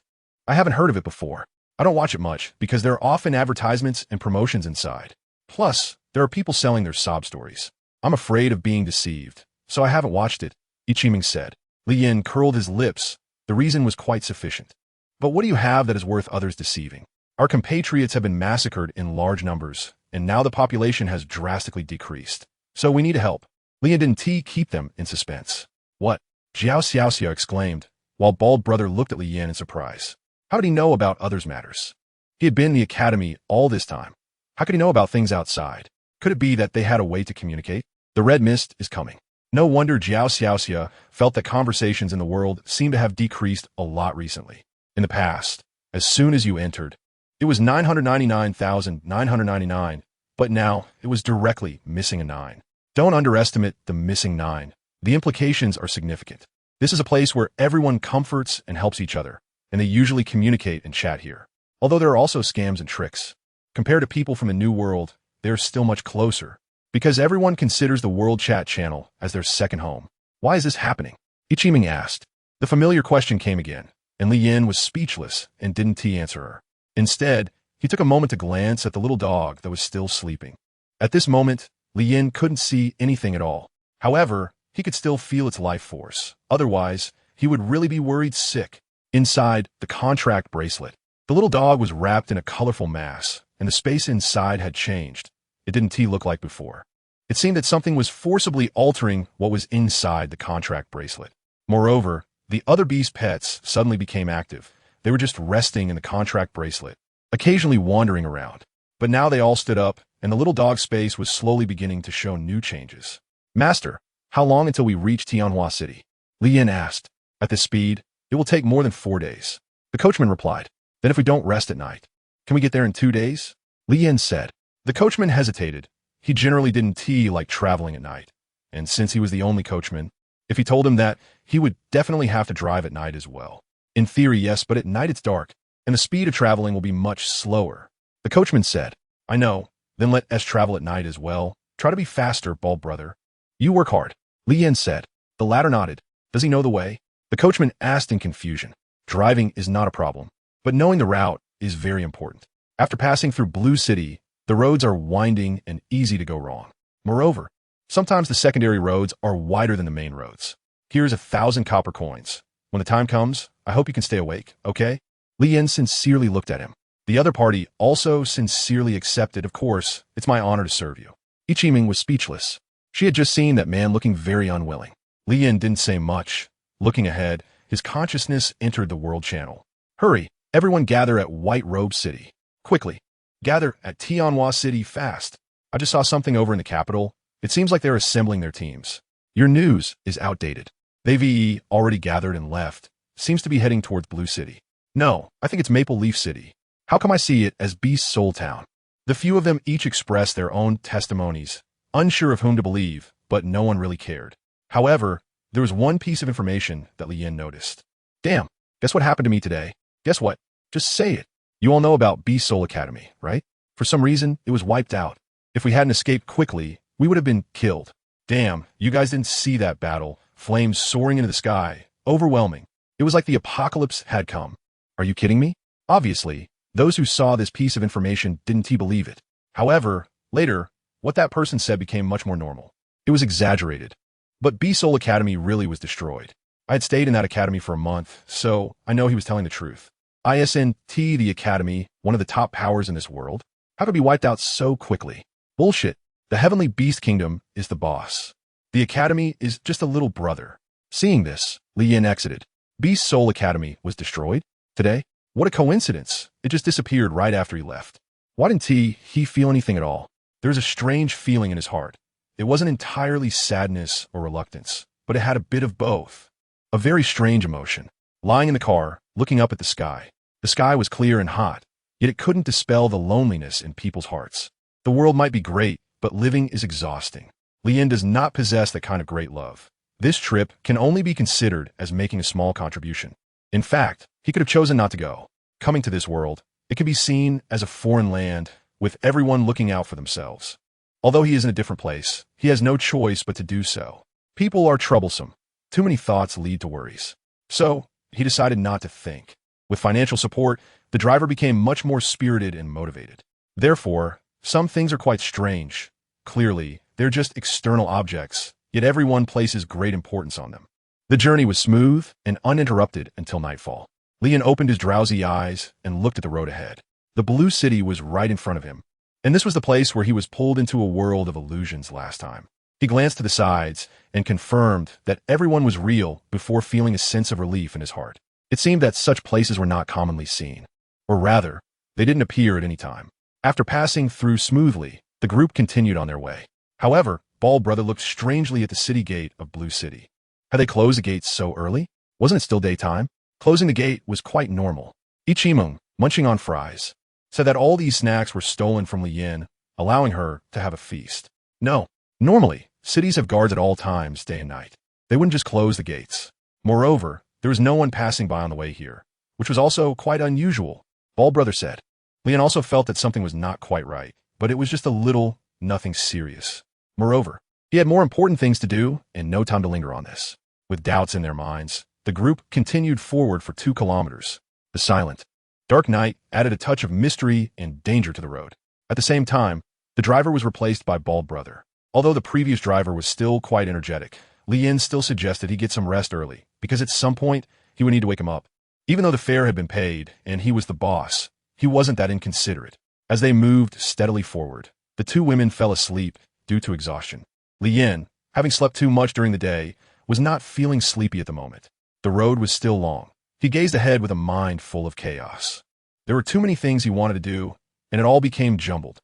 I haven't heard of it before. I don't watch it much because there are often advertisements and promotions inside. Plus, there are people selling their sob stories. I'm afraid of being deceived, so I haven't watched it, Ichiming said. Li Yin curled his lips. The reason was quite sufficient. But what do you have that is worth others deceiving? Our compatriots have been massacred in large numbers, and now the population has drastically decreased. So we need help. Li Yin didn't keep them in suspense. What? Zhao Xiaoxia exclaimed, while bald brother looked at Li Yin in surprise. How did he know about others' matters? He had been in the academy all this time. How could he know about things outside? Could it be that they had a way to communicate? The red mist is coming. No wonder Zhao Xiaoxia felt that conversations in the world seemed to have decreased a lot recently. In the past, as soon as you entered, it was 999,999, but now it was directly missing a 9. Don't underestimate the missing 9. The implications are significant. This is a place where everyone comforts and helps each other, and they usually communicate and chat here. Although there are also scams and tricks. Compared to people from the New World, they are still much closer, because everyone considers the World Chat channel as their second home. Why is this happening? Ichiming asked. The familiar question came again, and Li Yin was speechless and didn't answer her. Instead, he took a moment to glance at the little dog that was still sleeping. At this moment, Li Yin couldn't see anything at all. However, he could still feel its life force. Otherwise, he would really be worried sick. Inside the contract bracelet, the little dog was wrapped in a colorful mass, and the space inside had changed. It didn't look like before. It seemed that something was forcibly altering what was inside the contract bracelet. Moreover, the other beast pets suddenly became active. They were just resting in the contract bracelet, occasionally wandering around. But now they all stood up, and the little dog's space was slowly beginning to show new changes. Master, how long until we reach Tianhua City? Li Yin asked. At this speed, it will take more than 4 days. The coachman replied. Then if we don't rest at night, can we get there in 2 days? Li Yin said. The coachman hesitated. He generally didn't like traveling at night. And since he was the only coachman, if he told him that, he would definitely have to drive at night as well. In theory, yes, but at night it's dark, and the speed of traveling will be much slower. The coachman said. I know. Then let us travel at night as well. Try to be faster, bald brother. You work hard. Li Yin said. The latter nodded. Does he know the way? The coachman asked in confusion. Driving is not a problem, but knowing the route is very important. After passing through Blue City, the roads are winding and easy to go wrong. Moreover, sometimes the secondary roads are wider than the main roads. Here's 1,000 copper coins. When the time comes, I hope you can stay awake, okay? Li Yin sincerely looked at him. The other party also sincerely accepted. Of course, it's my honor to serve you. Ichiming was speechless. She had just seen that man looking very unwilling. Li Yin didn't say much. Looking ahead, his consciousness entered the world channel. Hurry, everyone gather at White Robe City. Quickly. Gather at Tianhua City fast. I just saw something over in the capital. It seems like they're assembling their teams. Your news is outdated. They already gathered and left. Seems to be heading towards Blue City. No, I think it's Maple Leaf City. How come I see it as Beast Soul Town? The few of them each expressed their own testimonies, unsure of whom to believe, but no one really cared. However, there was one piece of information that Lian noticed. Damn, guess what happened to me today? Guess what? Just say it. You all know about Beast Soul Academy, right? For some reason, it was wiped out. If we hadn't escaped quickly, we would have been killed. Damn, you guys didn't see that battle. Flames soaring into the sky. Overwhelming. It was like the apocalypse had come. Are you kidding me? Obviously, those who saw this piece of information didn't believe it. However, later, what that person said became much more normal. It was exaggerated. But Beast Soul Academy really was destroyed. I had stayed in that academy for a month, so I know he was telling the truth. ISNT, the academy, one of the top powers in this world, how could it be wiped out so quickly? Bullshit. The Heavenly Beast Kingdom is the boss. The academy is just a little brother. Seeing this, Lian exited. Beast Soul Academy was destroyed? Today? What a coincidence. It just disappeared right after he left. Why didn't he feel anything at all? There was a strange feeling in his heart. It wasn't entirely sadness or reluctance, but it had a bit of both. A very strange emotion. Lying in the car, looking up at the sky. The sky was clear and hot, yet it couldn't dispel the loneliness in people's hearts. The world might be great, but living is exhausting. Lian does not possess that kind of great love. This trip can only be considered as making a small contribution. In fact, he could have chosen not to go. Coming to this world, it can be seen as a foreign land, with everyone looking out for themselves. Although he is in a different place, he has no choice but to do so. People are troublesome. Too many thoughts lead to worries. So, he decided not to think. With financial support, the driver became much more spirited and motivated. Therefore, some things are quite strange. Clearly, they're just external objects, yet everyone places great importance on them. The journey was smooth and uninterrupted until nightfall. Lian opened his drowsy eyes and looked at the road ahead. The Blue City was right in front of him, and this was the place where he was pulled into a world of illusions last time. He glanced to the sides and confirmed that everyone was real before feeling a sense of relief in his heart. It seemed that such places were not commonly seen. Or rather, they didn't appear at any time. After passing through smoothly, the group continued on their way. However, Bald Brother looked strangely at the city gate of Blue City. Had they closed the gates so early? Wasn't it still daytime? Closing the gate was quite normal. Ichimung, munching on fries, said that all these snacks were stolen from Lian, allowing her to have a feast. No, normally, cities have guards at all times, day and night. They wouldn't just close the gates. Moreover, there was no one passing by on the way here, which was also quite unusual, Bald Brother said. Lian also felt that something was not quite right, but it was just a little, nothing serious. Moreover, he had more important things to do and no time to linger on this. With doubts in their minds, the group continued forward for 2 kilometers. The silent, dark night added a touch of mystery and danger to the road. At the same time, the driver was replaced by Bald Brother. Although the previous driver was still quite energetic, Lian still suggested he get some rest early, because at some point, he would need to wake him up. Even though the fare had been paid and he was the boss, he wasn't that inconsiderate. As they moved steadily forward, the 2 women fell asleep due to exhaustion. Lian, having slept too much during the day, was not feeling sleepy at the moment. The road was still long. He gazed ahead with a mind full of chaos. There were too many things he wanted to do, and it all became jumbled.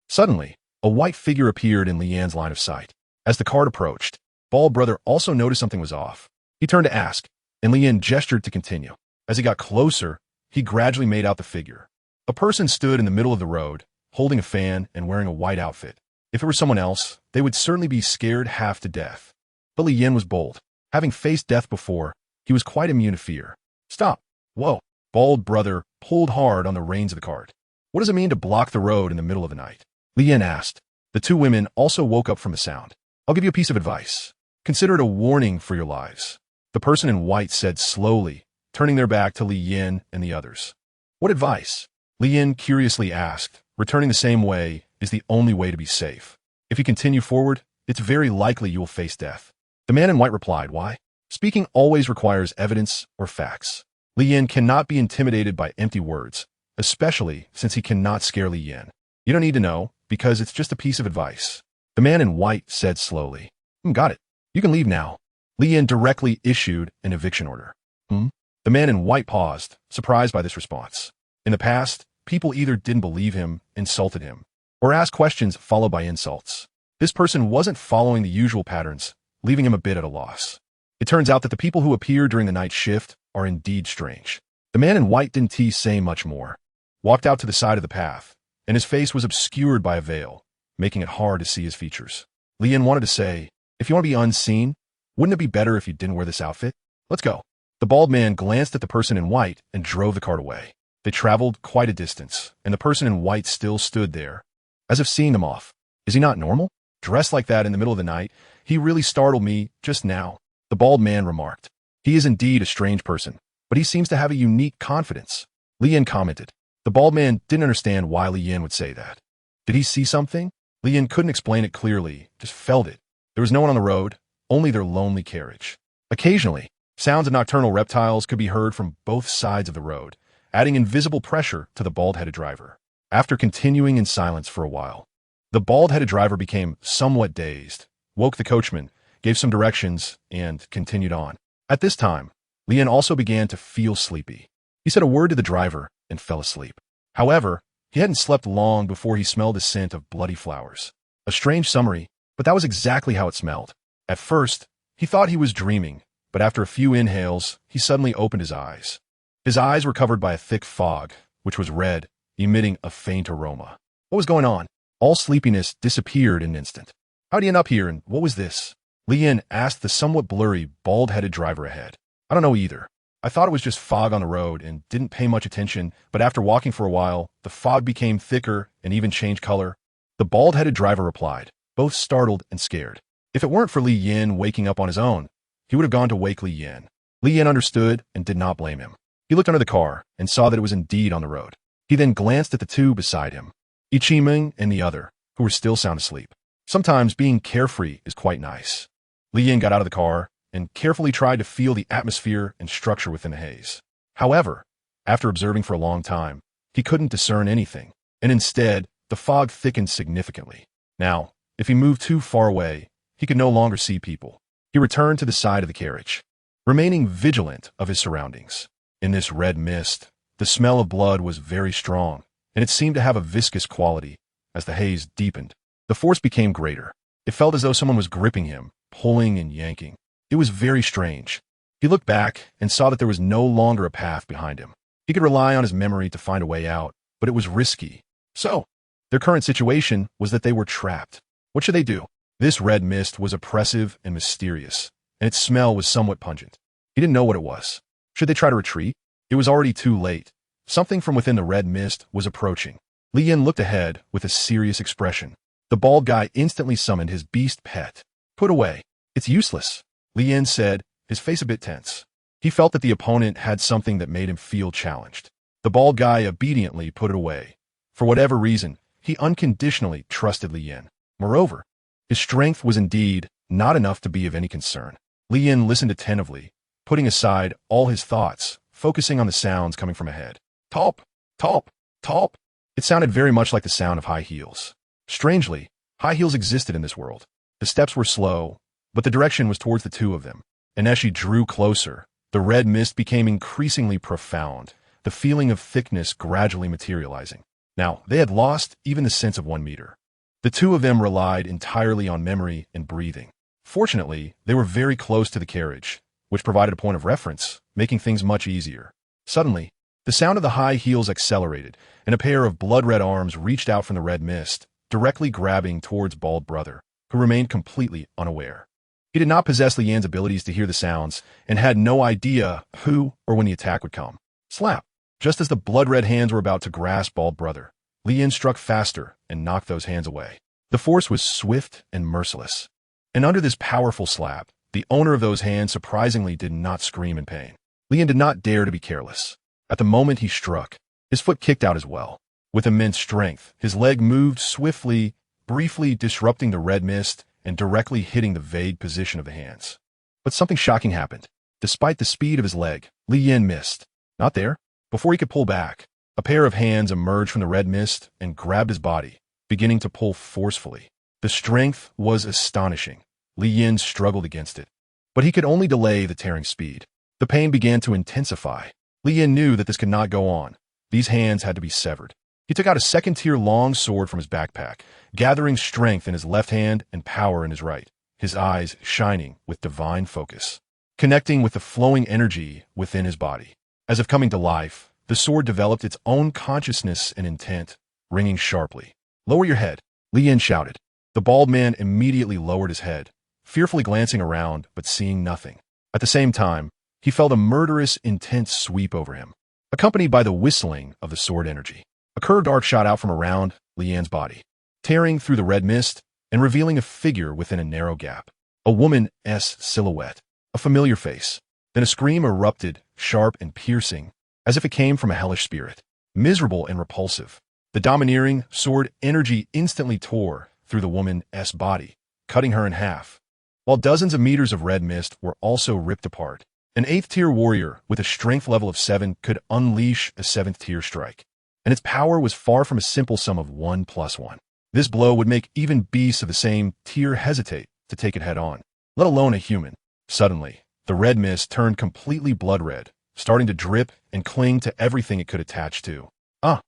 Suddenly, a white figure appeared in Lian's line of sight. As the cart approached, Bald Brother also noticed something was off. He turned to ask, and Lian gestured to continue. As he got closer, he gradually made out the figure. A person stood in the middle of the road, holding a fan and wearing a white outfit. If it were someone else, they would certainly be scared half to death. But Lian was bold. Having faced death before, he was quite immune to fear. Stop. Whoa. Bald Brother pulled hard on the reins of the cart. What does it mean to block the road in the middle of the night? Lian asked. The 2 women also woke up from the sound. I'll give you a piece of advice. Consider it a warning for your lives. The person in white said slowly, turning their back to Lian and the others. What advice? Lian curiously asked. Returning the same way is the only way to be safe. If you continue forward, it's very likely you will face death. The man in white replied, why? Speaking always requires evidence or facts. Lian cannot be intimidated by empty words, especially since he cannot scare Lian. You don't need to know, because it's just a piece of advice. The man in white said slowly, got it. You can leave now. Li Yin directly issued an eviction order. Hmm? The man in white paused, surprised by this response. In the past, people either didn't believe him, insulted him, or asked questions followed by insults. This person wasn't following the usual patterns, leaving him a bit at a loss. It turns out that the people who appear during the night shift are indeed strange. The man in white didn't say much more, walked out to the side of the path, and his face was obscured by a veil, making it hard to see his features. Li Yin wanted to say, if you want to be unseen, wouldn't it be better if you didn't wear this outfit? Let's go. The bald man glanced at the person in white and drove the cart away. They traveled quite a distance, and the person in white still stood there, as if seeing them off. Is he not normal? Dressed like that in the middle of the night, he really startled me just now, the bald man remarked. He is indeed a strange person, but he seems to have a unique confidence. Li Yin commented. The bald man didn't understand why Li Yin would say that. Did he see something? Li Yin couldn't explain it clearly, just felt it. There was no one on the road, only their lonely carriage. Occasionally, sounds of nocturnal reptiles could be heard from both sides of the road, adding invisible pressure to the bald-headed driver. After continuing in silence for a while, the bald-headed driver became somewhat dazed, woke the coachman, gave some directions, and continued on. At this time, Li Yin also began to feel sleepy. He said a word to the driver and fell asleep. However, he hadn't slept long before he smelled the scent of bloody flowers. A strange summary, but that was exactly how it smelled. At first, he thought he was dreaming, but after a few inhales, he suddenly opened his eyes. His eyes were covered by a thick fog, which was red, emitting a faint aroma. What was going on? All sleepiness disappeared in an instant. How'd he end up here, and what was this? Li Yin asked the somewhat blurry, bald-headed driver ahead. I don't know either. I thought it was just fog on the road and didn't pay much attention, but after walking for a while, the fog became thicker and even changed color. The bald-headed driver replied, both startled and scared. If it weren't for Li Yin waking up on his own, he would have gone to wake Li Yin. Li Yin understood and did not blame him. He looked under the car and saw that it was indeed on the road. He then glanced at the two beside him, Taming and the other, who were still sound asleep. Sometimes being carefree is quite nice. Li Yin got out of the car and carefully tried to feel the atmosphere and structure within the haze. However, after observing for a long time, he couldn't discern anything, and instead, the fog thickened significantly. Now, if he moved too far away, he could no longer see people. He returned to the side of the carriage, remaining vigilant of his surroundings. In this red mist, the smell of blood was very strong, and it seemed to have a viscous quality. As the haze deepened, the force became greater. It felt as though someone was gripping him, pulling and yanking. It was very strange. He looked back and saw that there was no longer a path behind him. He could rely on his memory to find a way out, but it was risky. So, their current situation was that they were trapped. What should they do? This red mist was oppressive and mysterious, and its smell was somewhat pungent. He didn't know what it was. Should they try to retreat? It was already too late. Something from within the red mist was approaching. Li Yin looked ahead with a serious expression. The bald guy instantly summoned his beast pet. Put away. It's useless, Li Yin said, his face a bit tense. He felt that the opponent had something that made him feel challenged. The bald guy obediently put it away. For whatever reason, he unconditionally trusted Li Yin. Moreover, his strength was indeed not enough to be of any concern. Li Yin listened attentively, putting aside all his thoughts, focusing on the sounds coming from ahead. Talp, talp, talp. It sounded very much like the sound of high heels. Strangely, high heels existed in this world. The steps were slow, but the direction was towards the two of them. And as she drew closer, the red mist became increasingly profound, the feeling of thickness gradually materializing. Now, they had lost even the sense of 1 meter. The two of them relied entirely on memory and breathing. Fortunately, they were very close to the carriage, which provided a point of reference, making things much easier. Suddenly, the sound of the high heels accelerated, and a pair of blood-red arms reached out from the red mist, directly grabbing towards Bald Brother, who remained completely unaware. He did not possess Li Yan's abilities to hear the sounds, and had no idea who or when the attack would come. Slap! Just as the blood-red hands were about to grasp Bald Brother, Li Yan struck faster and knocked those hands away. The force was swift and merciless. And under this powerful slap, the owner of those hands surprisingly did not scream in pain. Li Yan did not dare to be careless. At the moment he struck, his foot kicked out as well. With immense strength, his leg moved swiftly, briefly disrupting the red mist and directly hitting the vague position of the hands. But something shocking happened. Despite the speed of his leg, Li Yan missed. Not there. Before he could pull back, a pair of hands emerged from the red mist and grabbed his body, beginning to pull forcefully. The strength was astonishing. Li Yan struggled against it. but he could only delay the tearing speed. The pain began to intensify. Li Yin knew that this could not go on. These hands had to be severed. He took out a second-tier long sword from his backpack, gathering strength in his left hand and power in his right, his eyes shining with divine focus, connecting with the flowing energy within his body. As if coming to life, the sword developed its own consciousness and intent, ringing sharply. "Lower your head," Li Yin shouted. The bald man immediately lowered his head, fearfully glancing around but seeing nothing. At the same time, he felt a murderous, intense sweep over him, accompanied by the whistling of the sword energy. A curved arc shot out from around Li Yin's body, tearing through the red mist and revealing a figure within a narrow gap. A woman's silhouette, a familiar face. Then a scream erupted, sharp and piercing, as if it came from a hellish spirit, miserable and repulsive. The domineering sword energy instantly tore through the woman's body, cutting her in half, while dozens of meters of red mist were also ripped apart. An 8th-tier warrior with a strength level of 7 could unleash a 7th-tier strike, and its power was far from a simple sum of 1 plus 1. This blow would make even beasts of the same tier hesitate to take it head-on, let alone a human. Suddenly, the red mist turned completely blood-red, starting to drip and cling to everything it could attach to. Ow!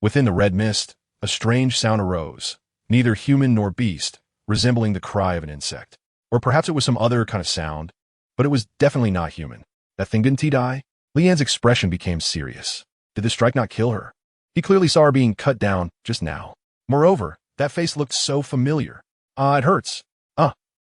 Within the red mist, a strange sound arose, neither human nor beast, resembling the cry of an insect. Or perhaps it was some other kind of sound, but it was definitely not human. That thing didn't die? Li Yan's expression became serious. Did the strike not kill her? He clearly saw her being cut down just now. Moreover, that face looked so familiar. It hurts.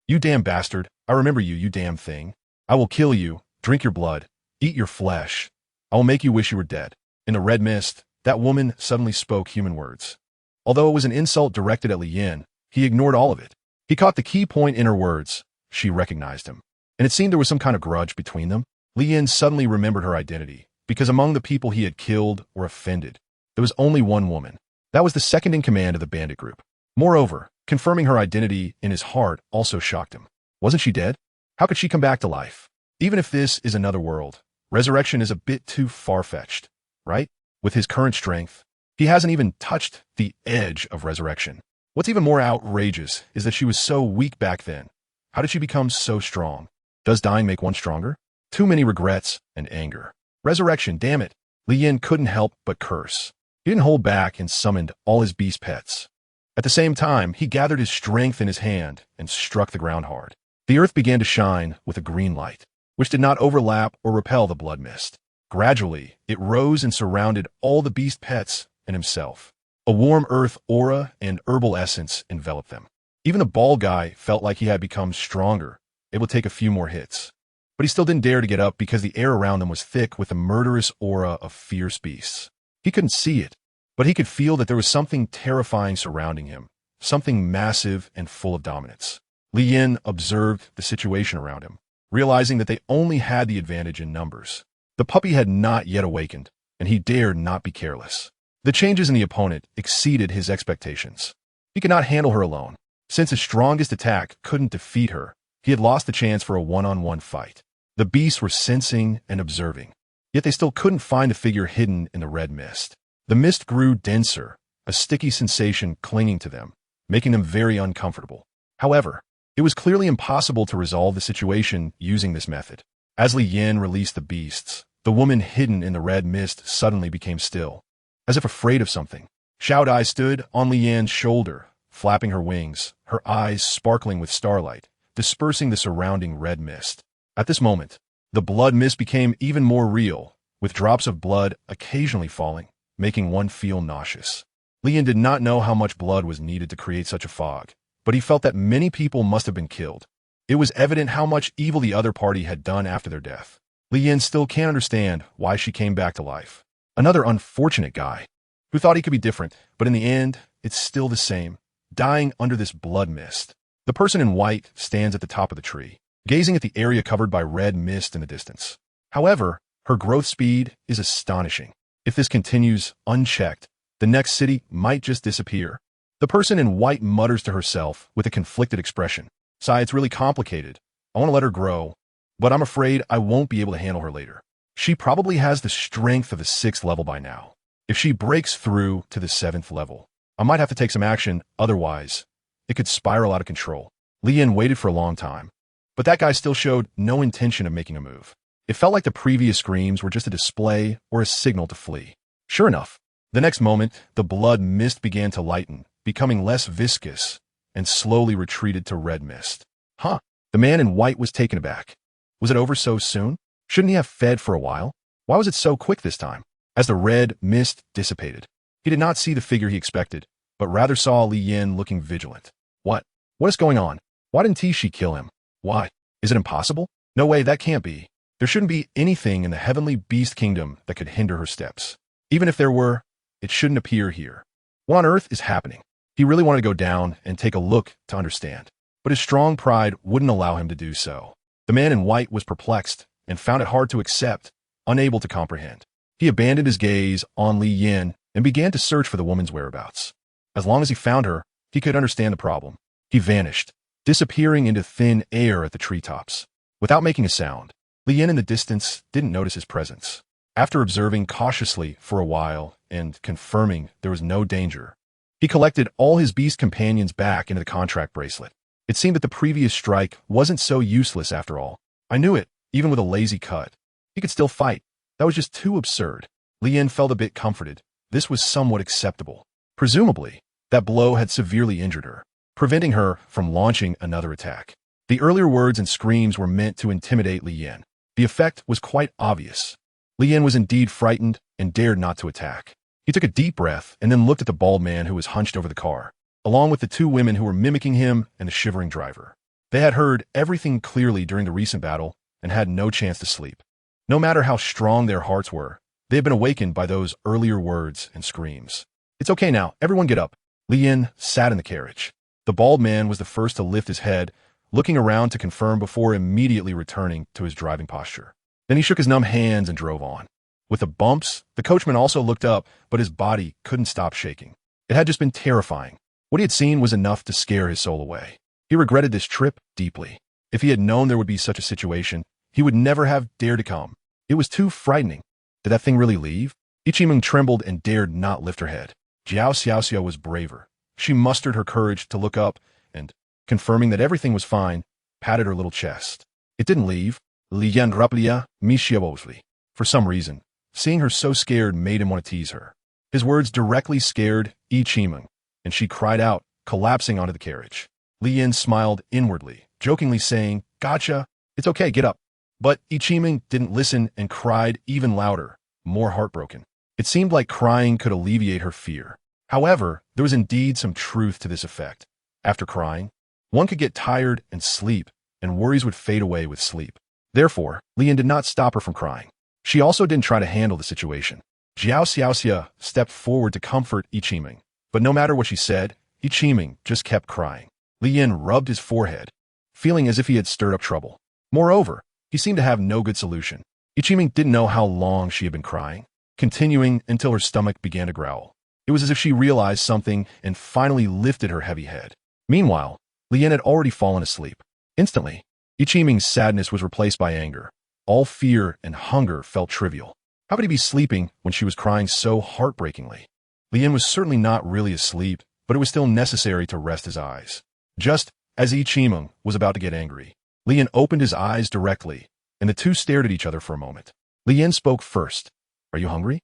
You damn bastard. I remember you, you damn thing. I will kill you, drink your blood, eat your flesh. I will make you wish you were dead. In the red mist, that woman suddenly spoke human words. Although it was an insult directed at Li Yin, he ignored all of it. He caught the key point in her words. She recognized him. And it seemed there was some kind of grudge between them. Li Yin suddenly remembered her identity, because among the people he had killed or offended, there was only one woman. That was the second in command of the bandit group. Moreover, confirming her identity in his heart also shocked him. Wasn't she dead? How could she come back to life? Even if this is another world, resurrection is a bit too far-fetched, right? With his current strength, he hasn't even touched the edge of resurrection. What's even more outrageous is that she was so weak back then. How did she become so strong? Does dying make one stronger? Too many regrets and anger. Resurrection, damn it. Li Yin couldn't help but curse. He didn't hold back and summoned all his beast pets. At the same time, he gathered his strength in his hand and struck the ground hard. The earth began to shine with a green light, which did not overlap or repel the blood mist. Gradually, it rose and surrounded all the beast pets and himself. A warm earth aura and herbal essence enveloped them. Even the bald guy felt like he had become stronger, able to take a few more hits. But he still didn't dare to get up because the air around them was thick with a murderous aura of fierce beasts. He couldn't see it, but he could feel that there was something terrifying surrounding him, something massive and full of dominance. Li Yin observed the situation around him, realizing that they only had the advantage in numbers. The puppy had not yet awakened, and he dared not be careless. The changes in the opponent exceeded his expectations. He could not handle her alone. Since his strongest attack couldn't defeat her, he had lost the chance for a one-on-one fight. The beasts were sensing and observing, yet they still couldn't find the figure hidden in the red mist. The mist grew denser, a sticky sensation clinging to them, making them very uncomfortable. However, it was clearly impossible to resolve the situation using this method. As Li Yin released the beasts, the woman hidden in the red mist suddenly became still, as if afraid of something. Xiaodai stood on Li Yin's shoulder, flapping her wings, her eyes sparkling with starlight, dispersing the surrounding red mist. At this moment, the blood mist became even more real, with drops of blood occasionally falling, making one feel nauseous. Li Yin did not know how much blood was needed to create such a fog, but he felt that many people must have been killed. It was evident how much evil the other party had done after their death. Li Yin still can't understand why she came back to life. Another unfortunate guy, who thought he could be different, but in the end, it's still the same, dying under this blood mist. The person in white stands at the top of the tree, gazing at the area covered by red mist in the distance. However, her growth speed is astonishing. If this continues unchecked, the next city might just disappear. The person in white mutters to herself with a conflicted expression. "Sai, it's really complicated. I want to let her grow, but I'm afraid I won't be able to handle her later. She probably has the strength of the 6th level by now. If she breaks through to the 7th level, I might have to take some action, otherwise, it could spiral out of control." Li Yin waited for a long time, But that guy still showed no intention of making a move. It felt like the previous screams were just a display or a signal to flee. Sure enough, the next moment, the blood mist began to lighten, becoming less viscous, and slowly retreated to red mist. Huh. The man in white was taken aback. Was it over so soon? Shouldn't he have fed for a while? Why was it so quick this time? As the red mist dissipated, he did not see the figure he expected, but rather saw Li Yin looking vigilant. What? What is going on? Why didn't she kill him? Why? Is it impossible? No way, that can't be. There shouldn't be anything in the heavenly beast kingdom that could hinder her steps. Even if there were, it shouldn't appear here. What on earth is happening? He really wanted to go down and take a look to understand, but his strong pride wouldn't allow him to do so. The man in white was perplexed and found it hard to accept, unable to comprehend. He abandoned his gaze on Li Yin and began to search for the woman's whereabouts. As long as he found her, he could understand the problem. He vanished, disappearing into thin air at the treetops. Without making a sound, Li Yin in the distance didn't notice his presence. After observing cautiously for a while and confirming there was no danger, he collected all his beast companions back into the contract bracelet. It seemed that the previous strike wasn't so useless after all. I knew it, even with a lazy cut. He could still fight. That was just too absurd. Li Yin felt a bit comforted. This was somewhat acceptable. Presumably, that blow had severely injured her, preventing her from launching another attack. The earlier words and screams were meant to intimidate Li Yin. The effect was quite obvious. Li Yin was indeed frightened and dared not to attack. He took a deep breath and then looked at the bald man who was hunched over the car, along with the two women who were mimicking him and the shivering driver. They had heard everything clearly during the recent battle and had no chance to sleep. No matter how strong their hearts were, they had been awakened by those earlier words and screams. It's okay now, everyone get up. Li Yin sat in the carriage. The bald man was the first to lift his head, looking around to confirm before immediately returning to his driving posture. Then he shook his numb hands and drove on. With the bumps, the coachman also looked up, but his body couldn't stop shaking. It had just been terrifying. What he had seen was enough to scare his soul away. He regretted this trip deeply. If he had known there would be such a situation, he would never have dared to come. It was too frightening. Did that thing really leave? Ichiming trembled and dared not lift her head. Jiao Xiaoxia was braver. She mustered her courage to look up and, confirming that everything was fine, patted her little chest. It didn't leave. Li Yan raplia mishiabosli. For some reason, seeing her so scared made him want to tease her. His words directly scared Ichiming, and she cried out, collapsing onto the carriage. Li Yin smiled inwardly, jokingly saying, "Gotcha, it's okay, get up." But Ichiming didn't listen and cried even louder, more heartbroken. It seemed like crying could alleviate her fear. However, there was indeed some truth to this effect. After crying, one could get tired and sleep, and worries would fade away with sleep. Therefore, Li Yin did not stop her from crying. She also didn't try to handle the situation. Jiao Xiaoxia stepped forward to comfort Ichiming, but no matter what she said, Ichiming just kept crying. Li Yin rubbed his forehead, feeling as if he had stirred up trouble. Moreover, he seemed to have no good solution. Ichiming didn't know how long she had been crying, continuing until her stomach began to growl. It was as if she realized something and finally lifted her heavy head. Meanwhile, Li Yin had already fallen asleep. Instantly, Ichiming's sadness was replaced by anger. All fear and hunger felt trivial. How could he be sleeping when she was crying so heartbreakingly? Li Yin was certainly not really asleep, but it was still necessary to rest his eyes. Just as Ichiming was about to get angry, Li Yin opened his eyes directly, and the two stared at each other for a moment. Li Yin spoke first. "Are you hungry?"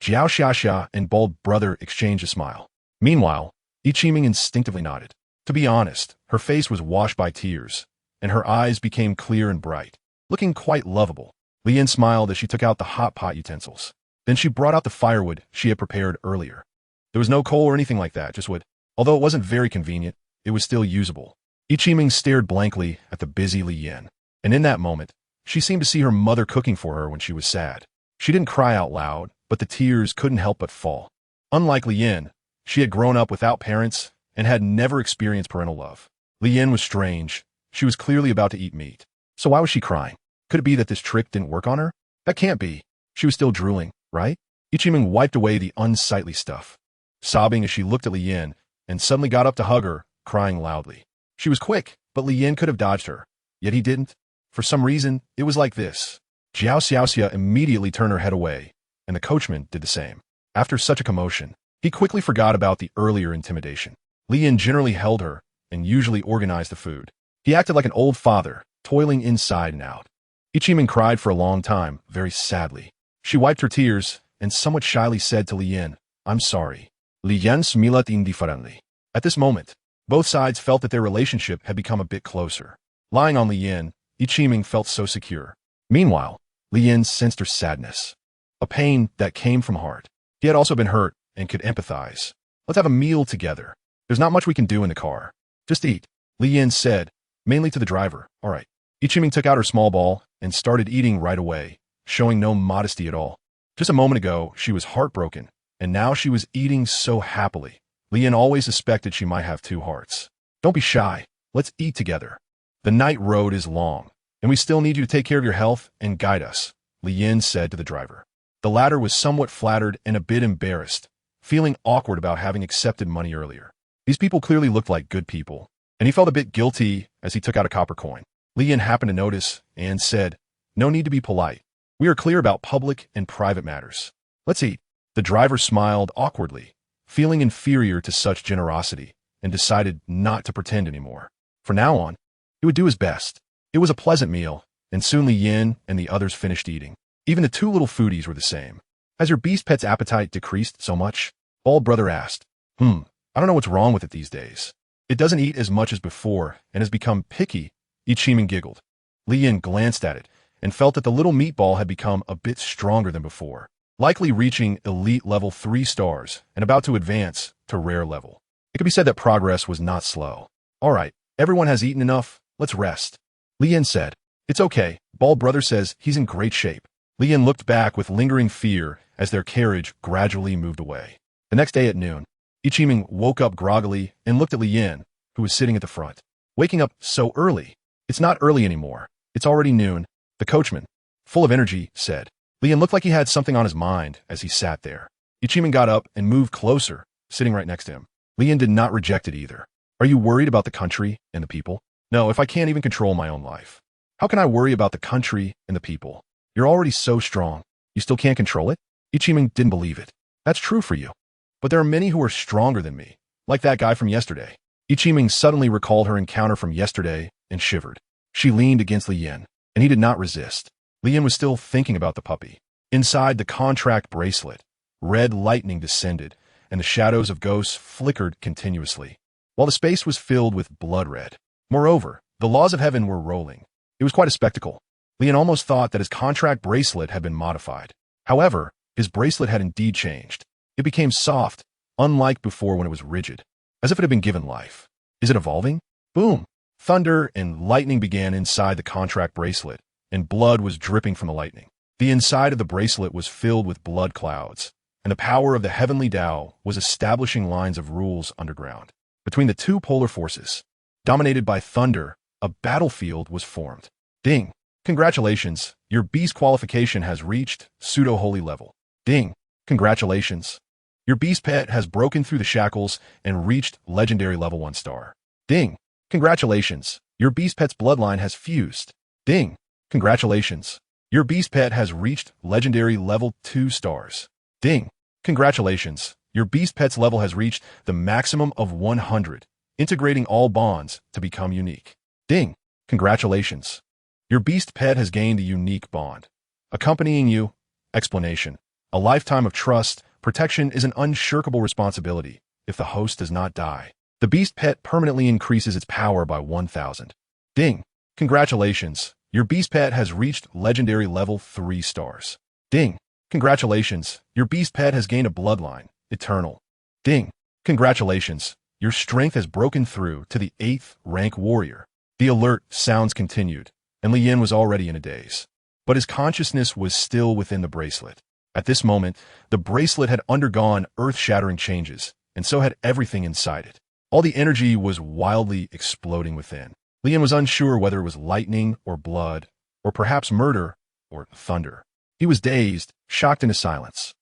Jiao Xiaxia and bald brother exchanged a smile. Meanwhile, Ichiming instinctively nodded. To be honest, her face was washed by tears, and her eyes became clear and bright, looking quite lovable. Li Yin smiled as she took out the hot pot utensils. Then she brought out the firewood she had prepared earlier. There was no coal or anything like that, just wood. Although it wasn't very convenient, it was still usable. Ichiming stared blankly at the busy Li Yin, and in that moment, she seemed to see her mother cooking for her when she was sad. She didn't cry out loud, but the tears couldn't help but fall. Unlike Li Yin, she had grown up without parents and had never experienced parental love. Li Yin was strange. She was clearly about to eat meat. So why was she crying? Could it be that this trick didn't work on her? That can't be. She was still drooling, right? Ichiming wiped away the unsightly stuff, sobbing as she looked at Li Yin, and suddenly got up to hug her, crying loudly. She was quick, but Li Yin could have dodged her. Yet he didn't. For some reason, it was like this. Jiao Xiaoxia immediately turned her head away, and the coachman did the same. After such a commotion, he quickly forgot about the earlier intimidation. Li Yin generally held her, and usually organized the food. He acted like an old father, toiling inside and out. Ichiman cried for a long time, very sadly. She wiped her tears and somewhat shyly said to Lien, "I'm sorry." Lien smiled indifferently. At this moment, both sides felt that their relationship had become a bit closer. Lying on Lien, Ichiman felt so secure. Meanwhile, Lien sensed her sadness, a pain that came from heart. He had also been hurt and could empathize. "Let's have a meal together. There's not much we can do in the car. Just eat," Lien said, mainly to the driver. "All right." Ichiman took out her small ball and started eating right away, showing no modesty at all. Just a moment ago, she was heartbroken, and now she was eating so happily. Lien always suspected she might have two hearts. "Don't be shy. Let's eat together. The night road is long, and we still need you to take care of your health and guide us," Lien said to the driver. The latter was somewhat flattered and a bit embarrassed, feeling awkward about having accepted money earlier. These people clearly looked like good people, and he felt a bit guilty as he took out a copper coin. Lien happened to notice and said, "No need to be polite. We are clear about public and private matters. Let's eat." The driver smiled awkwardly, feeling inferior to such generosity, and decided not to pretend anymore. From now on, he would do his best. It was a pleasant meal, and soon Lien and the others finished eating. Even the two little foodies were the same. "Has your beast pet's appetite decreased so much?" Bald Brother asked. I don't know what's wrong with it these days. It doesn't eat as much as before and has become picky," Ichiman giggled. Lien glanced at it and felt that the little meatball had become a bit stronger than before, likely reaching elite level 3 stars and about to advance to rare level. It could be said that progress was not slow. "All right, everyone has eaten enough. Let's rest," Lien said. "It's okay. Bald Brother says he's in great shape." Lien looked back with lingering fear as their carriage gradually moved away. The next day at noon, Ichiman woke up groggily and looked at Lien, who was sitting at the front. "Waking up so early? It's not early anymore. It's already noon," the coachman, full of energy, said. Lien looked like he had something on his mind as he sat there. Ichiman got up and moved closer, sitting right next to him. Lien did not reject it either. "Are you worried about the country and the people?" "No, if I can't even control my own life, how can I worry about the country and the people? You're already so strong. You still can't control it?" Ichiman didn't believe it. "That's true for you. But there are many who are stronger than me, like that guy from yesterday." Ichiman suddenly recalled her encounter from yesterday and shivered. She leaned against Lien, and he did not resist. Lien was still thinking about the puppy. Inside the contract bracelet, red lightning descended, and the shadows of ghosts flickered continuously, while the space was filled with blood red. Moreover, the laws of heaven were rolling. It was quite a spectacle. Lien almost thought that his contract bracelet had been modified. However, his bracelet had indeed changed. It became soft, unlike before when it was rigid, as if it had been given life. Is it evolving? Boom! Thunder and lightning began inside the contract bracelet, and blood was dripping from the lightning. The inside of the bracelet was filled with blood clouds, and the power of the heavenly Tao was establishing lines of rules underground. Between the two polar forces, dominated by thunder, a battlefield was formed. Ding! Congratulations, your beast qualification has reached pseudo-holy level. Ding! Congratulations. Your beast pet has broken through the shackles and reached legendary level 1 star. Ding! Congratulations. Your beast pet's bloodline has fused. Ding! Congratulations. Your beast pet has reached legendary level 2 stars. Ding! Congratulations. Your beast pet's level has reached the maximum of 100, integrating all bonds to become unique. Ding! Congratulations. Your beast pet has gained a unique bond, accompanying you. Explanation. A lifetime of trust, protection is an unshirkable responsibility if the host does not die. The beast pet permanently increases its power by 1,000. Ding! Congratulations. Your beast pet has reached legendary level 3 stars. Ding! Congratulations. Your beast pet has gained a bloodline, eternal. Ding! Congratulations. Your strength has broken through to the 8th rank warrior. The alert sounds continued, and Lien was already in a daze. But his consciousness was still within the bracelet. At this moment, the bracelet had undergone earth-shattering changes, and so had everything inside it. All the energy was wildly exploding within. Lien was unsure whether it was lightning or blood, or perhaps murder or thunder. He was dazed, shocked into silence.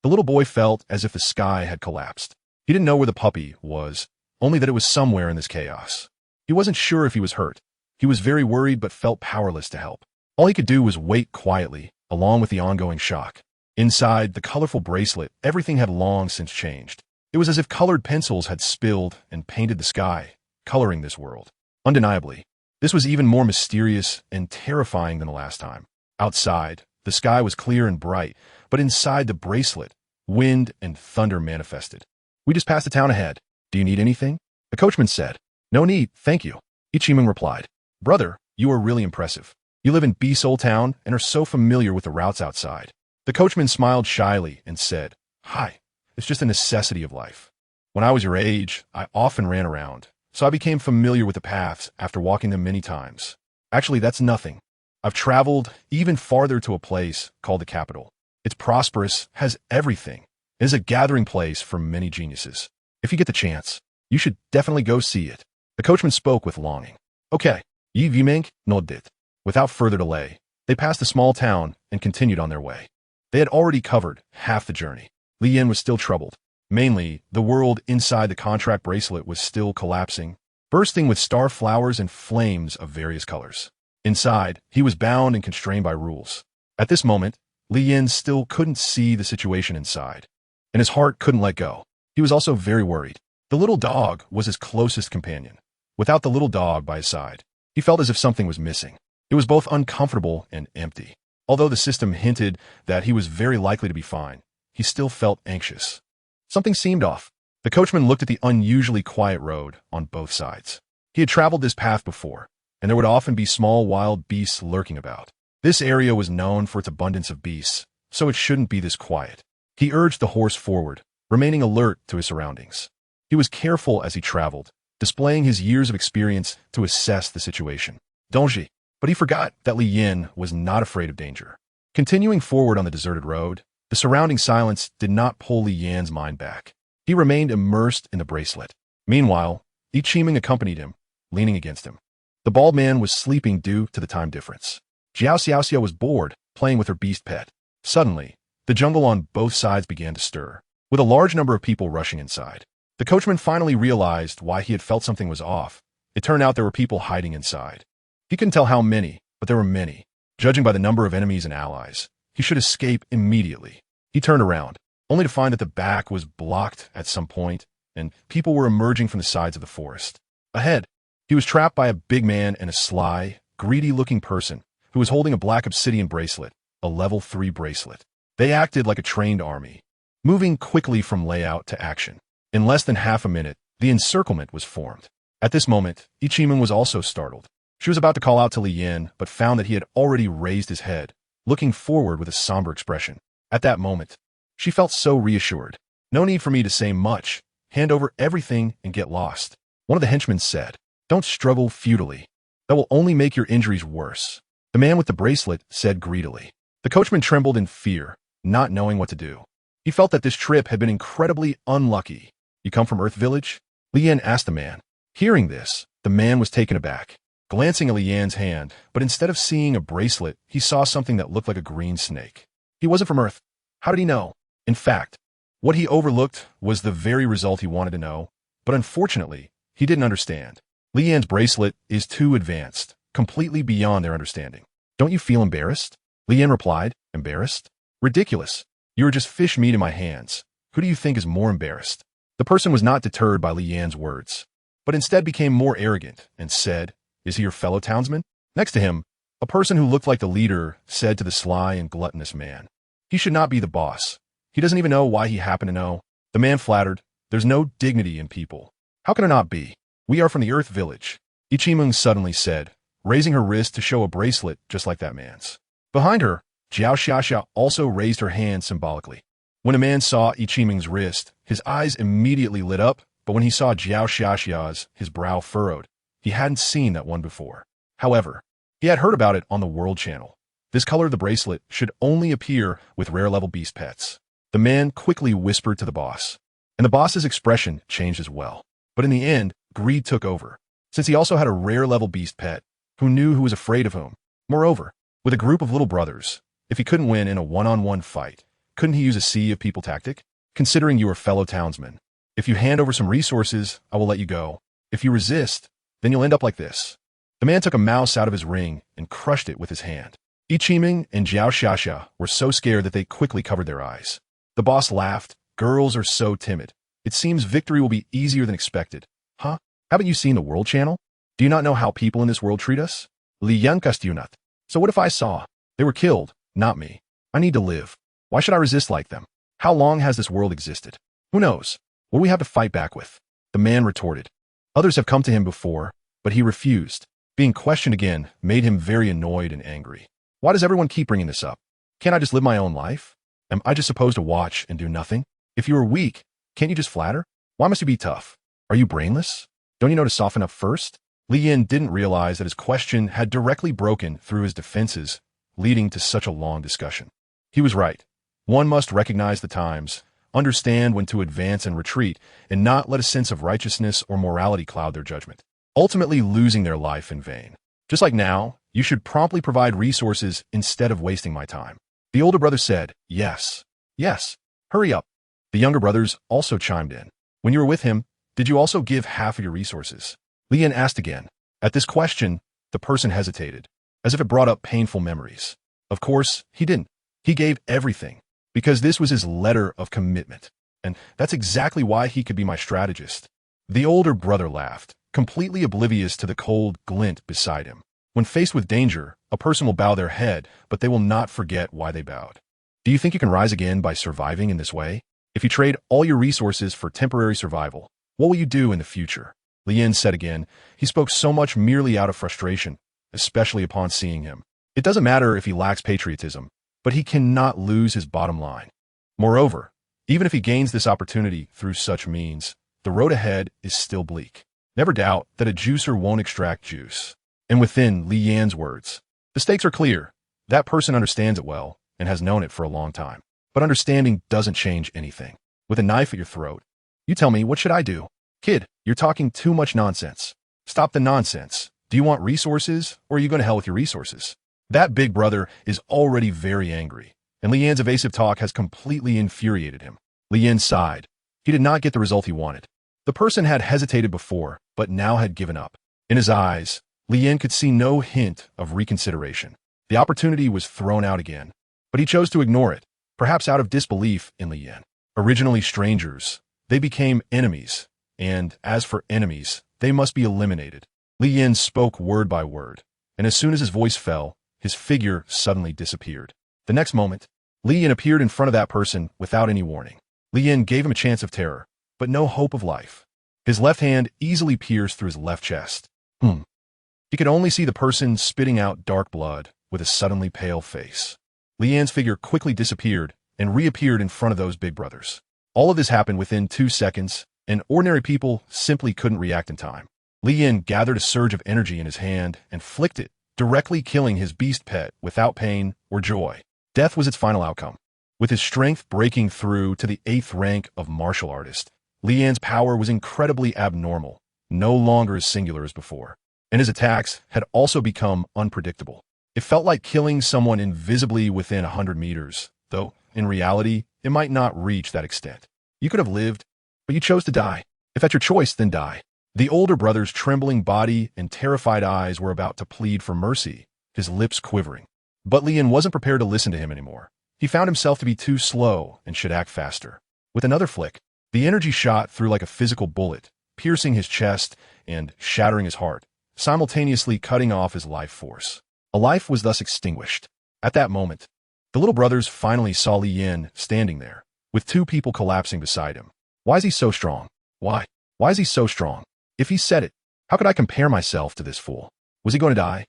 The little boy felt as if the sky had collapsed. He didn't know where the puppy was, only that it was somewhere in this chaos. He wasn't sure if he was hurt. He was very worried but felt powerless to help. All he could do was wait quietly, along with the ongoing shock. Inside the colorful bracelet, everything had long since changed. It was as if colored pencils had spilled and painted the sky, coloring this world. Undeniably, This was even more mysterious and terrifying than the last time. Outside, the sky was clear and bright, but inside the bracelet, wind and thunder manifested. "We just passed the town ahead. Do you need anything?" The coachman said. "No need, thank you." Ichiming replied. "Brother, you are really impressive. You live in B-Soul Town and are so familiar with the routes outside." The coachman smiled shyly and said, "Hi, it's just a necessity of life. When I was your age, I often ran around, so I became familiar with the paths after walking them many times. Actually, that's nothing. I've traveled even farther to a place called the capital. It's prosperous, has everything, and is a gathering place for many geniuses. If you get the chance, you should definitely go see it." The coachman spoke with longing. "Okay, Yi Vimeng nodded." Without further delay, they passed a small town and continued on their way. They had already covered half the journey. Li Yin was still troubled. Mainly, the world inside the contract bracelet was still collapsing, bursting with star flowers and flames of various colors. Inside, he was bound and constrained by rules. At this moment, Li Yin still couldn't see the situation inside, and his heart couldn't let go. He was also very worried. The little dog was his closest companion. Without the little dog by his side, he felt as if something was missing. It was both uncomfortable and empty. Although the system hinted that he was very likely to be fine, he still felt anxious. Something seemed off. The coachman looked at the unusually quiet road on both sides. He had traveled this path before, and there would often be small wild beasts lurking about. This area was known for its abundance of beasts, so it shouldn't be this quiet. He urged the horse forward, remaining alert to his surroundings. He was careful as he traveled, displaying his years of experience to assess the situation. Dongji. But he forgot that Li Yin was not afraid of danger. Continuing forward on the deserted road, the surrounding silence did not pull Li Yan's mind back. He remained immersed in the bracelet. Meanwhile, Yi Qiming accompanied him, leaning against him. The bald man was sleeping due to the time difference. Jiao Xiaoxia was bored, playing with her beast pet. Suddenly, the jungle on both sides began to stir, with a large number of people rushing inside. The coachman finally realized why he had felt something was off. It turned out there were people hiding inside. He couldn't tell how many, but there were many. Judging by the number of enemies and allies, he should escape immediately. He turned around, only to find that the back was blocked at some point, and people were emerging from the sides of the forest. Ahead, he was trapped by a big man and a sly, greedy-looking person who was holding a black obsidian bracelet, a level 3 bracelet. They acted like a trained army, moving quickly from layout to action. In less than half a minute, the encirclement was formed. At this moment, Ichiman was also startled. She was about to call out to Li Yin, but found that he had already raised his head, looking forward with a somber expression. At that moment, she felt so reassured. "No need for me to say much. Hand over everything and get lost." One of the henchmen said, "Don't struggle futilely. That will only make your injuries worse." The man with the bracelet said greedily. The coachman trembled in fear, not knowing what to do. He felt that this trip had been incredibly unlucky. "You come from Earth Village?" Li Yin asked the man. Hearing this, the man was taken aback. Glancing at Li Yan's hand, but instead of seeing a bracelet, he saw something that looked like a green snake. He wasn't from Earth. How did he know? In fact, what he overlooked was the very result he wanted to know, but unfortunately, he didn't understand. Li Yan's bracelet is too advanced, completely beyond their understanding. "Don't you feel embarrassed?" Li Yan replied. "Embarrassed? Ridiculous. You are just fish meat in my hands. Who do you think is more embarrassed?" The person was not deterred by Li Yan's words, but instead became more arrogant and said, "Is he your fellow townsman?" Next to him, a person who looked like the leader said to the sly and gluttonous man, "He should not be the boss. He doesn't even know why he happened to know." The man flattered, "There's no dignity in people. How can there not be? We are from the Earth Village." Ichimung suddenly said, raising her wrist to show a bracelet just like that man's. Behind her, Jiao Xiaxia also raised her hand symbolically. When a man saw Ichimung's wrist, his eyes immediately lit up, but when he saw Jiao Xiaxia's, his brow furrowed. He hadn't seen that one before. However, he had heard about it on the World Channel. This color of the bracelet should only appear with rare-level beast pets. The man quickly whispered to the boss, and the boss's expression changed as well. But in the end, greed took over, since he also had a rare-level beast pet, who knew who was afraid of whom. Moreover, with a group of little brothers, if he couldn't win in a one-on-one fight, couldn't he use a sea of people tactic? Considering you are fellow townsmen, if you hand over some resources, I will let you go. If you resist, then you'll end up like this. The man took a mouse out of his ring and crushed it with his hand. Ichiming and Jiao Xiaxia were so scared that they quickly covered their eyes. The boss laughed. "Girls are so timid. It seems victory will be easier than expected." "Huh? Haven't you seen the World Channel? Do you not know how people in this world treat us? Li Yan Kastunat. So what if I saw? They were killed, not me. I need to live. Why should I resist like them? How long has this world existed? Who knows? What do we have to fight back with? The man retorted. Others have come to him before, but he refused. Being questioned again made him very annoyed and angry. Why does everyone keep bringing this up? Can't I just live my own life? Am I just supposed to watch and do nothing? If you are weak, can't you just flatter? Why must you be tough? Are you brainless? Don't you know to soften up first? Li Yin didn't realize that his question had directly broken through his defenses, leading to such a long discussion. He was right. One must recognize the times, understand when to advance and retreat, and not let a sense of righteousness or morality cloud their judgment, ultimately losing their life in vain. Just like now, you should promptly provide resources instead of wasting my time. The older brother said, yes, hurry up. The younger brothers also chimed in. When you were with him, did you also give half of your resources? Li Yin asked again. At this question, the person hesitated, as if it brought up painful memories. Of course, he didn't. He gave everything, because this was his letter of commitment. And that's exactly why he could be my strategist. The older brother laughed, completely oblivious to the cold glint beside him. When faced with danger, a person will bow their head, but they will not forget why they bowed. Do you think you can rise again by surviving in this way? If you trade all your resources for temporary survival, what will you do in the future? Li Yin said again. He spoke so much merely out of frustration, especially upon seeing him. It doesn't matter if he lacks patriotism, but he cannot lose his bottom line. Moreover, even if he gains this opportunity through such means, the road ahead is still bleak. Never doubt that a juicer won't extract juice. And within Li Yan's words, the stakes are clear. That person understands it well and has known it for a long time. But understanding doesn't change anything. With a knife at your throat, you tell me, what should I do? Kid, you're talking too much nonsense. Stop the nonsense. Do you want resources, or are you going to hell with your resources? That big brother is already very angry, and Li Yan's evasive talk has completely infuriated him. Li Yan sighed. He did not get the result he wanted. The person had hesitated before, but now had given up. In his eyes, Li Yan could see no hint of reconsideration. The opportunity was thrown out again, but he chose to ignore it, perhaps out of disbelief in Li Yan. Originally strangers, they became enemies, and as for enemies, they must be eliminated. Li Yan spoke word by word, and as soon as his voice fell, his figure suddenly disappeared. The next moment, Li Yan appeared in front of that person without any warning. Li Yan gave him a chance of terror, but no hope of life. His left hand easily pierced through his left chest. He could only see the person spitting out dark blood with a suddenly pale face. Li Yan's figure quickly disappeared and reappeared in front of those big brothers. All of this happened within 2 seconds, and ordinary people simply couldn't react in time. Li Yan gathered a surge of energy in his hand and flicked it, directly killing his beast pet without pain or joy. Death was its final outcome. With his strength breaking through to the 8th rank of martial artist, Li Yan's power was incredibly abnormal, no longer as singular as before. And his attacks had also become unpredictable. It felt like killing someone invisibly within 100 meters, though, in reality, it might not reach that extent. You could have lived, but you chose to die. If that's your choice, then die. The older brother's trembling body and terrified eyes were about to plead for mercy, his lips quivering. But Li Yan wasn't prepared to listen to him anymore. He found himself to be too slow and should act faster. With another flick, the energy shot through like a physical bullet, piercing his chest and shattering his heart, simultaneously cutting off his life force. A life was thus extinguished. At that moment, the little brothers finally saw Li Yan standing there, with 2 people collapsing beside him. Why is he so strong? Why? Why is he so strong? If he said it, how could I compare myself to this fool? Was he going to die?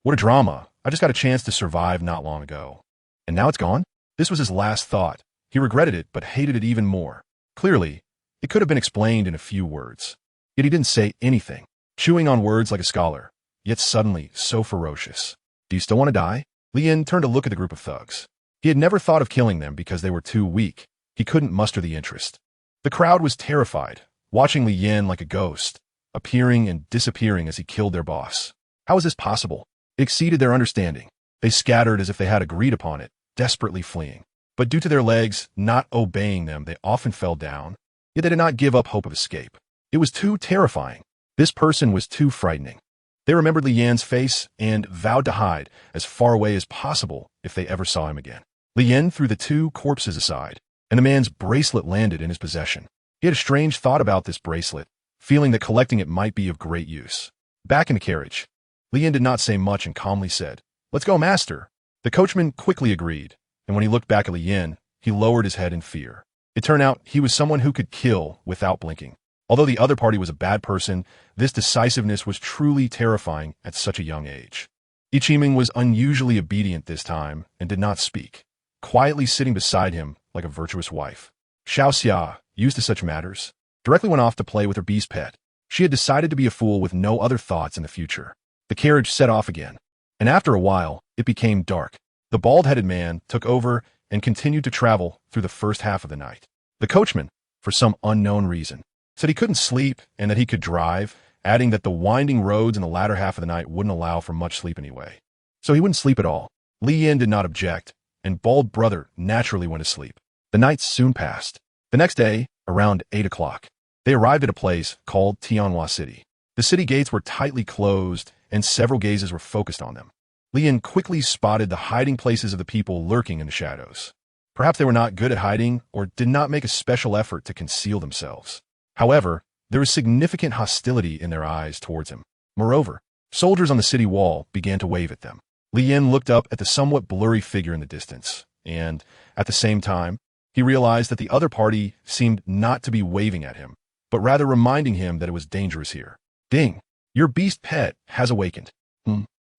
What a drama. I just got a chance to survive not long ago. And now it's gone? This was his last thought. He regretted it, but hated it even more. Clearly, it could have been explained in a few words. Yet he didn't say anything, chewing on words like a scholar, yet suddenly so ferocious. Do you still want to die? Li Yan turned to look at the group of thugs. He had never thought of killing them because they were too weak. He couldn't muster the interest. The crowd was terrified, watching Li Yan like a ghost, appearing and disappearing as he killed their boss. How was this possible? It exceeded their understanding. They scattered as if they had agreed upon it, desperately fleeing. But due to their legs not obeying them, they often fell down, yet they did not give up hope of escape. It was too terrifying. This person was too frightening. They remembered Li Yan's face and vowed to hide as far away as possible if they ever saw him again. Li Yan threw the 2 corpses aside, and the man's bracelet landed in his possession. He had a strange thought about this bracelet, feeling that collecting it might be of great use. Back in the carriage, Li Yin did not say much and calmly said, "Let's go, master." The coachman quickly agreed, and when he looked back at Li Yin, he lowered his head in fear. It turned out he was someone who could kill without blinking. Although the other party was a bad person, this decisiveness was truly terrifying at such a young age. Ichiming was unusually obedient this time and did not speak, quietly sitting beside him like a virtuous wife. Xiao Xia, used to such matters, directly went off to play with her beast pet. She had decided to be a fool with no other thoughts in the future. The carriage set off again, and after a while, it became dark. The bald-headed man took over and continued to travel through the first half of the night. The coachman, for some unknown reason, said he couldn't sleep and that he could drive, adding that the winding roads in the latter half of the night wouldn't allow for much sleep anyway. So he wouldn't sleep at all. Li Yin did not object, and Bald Brother naturally went to sleep. The nights soon passed. The next day, around 8 o'clock, they arrived at a place called Tianhua City. The city gates were tightly closed, and several gazes were focused on them. Li Yin quickly spotted the hiding places of the people lurking in the shadows. Perhaps they were not good at hiding or did not make a special effort to conceal themselves. However, there was significant hostility in their eyes towards him. Moreover, soldiers on the city wall began to wave at them. Li Yin looked up at the somewhat blurry figure in the distance, and, at the same time, he realized that the other party seemed not to be waving at him, but rather reminding him that it was dangerous here. "Ding! Your beast pet has awakened."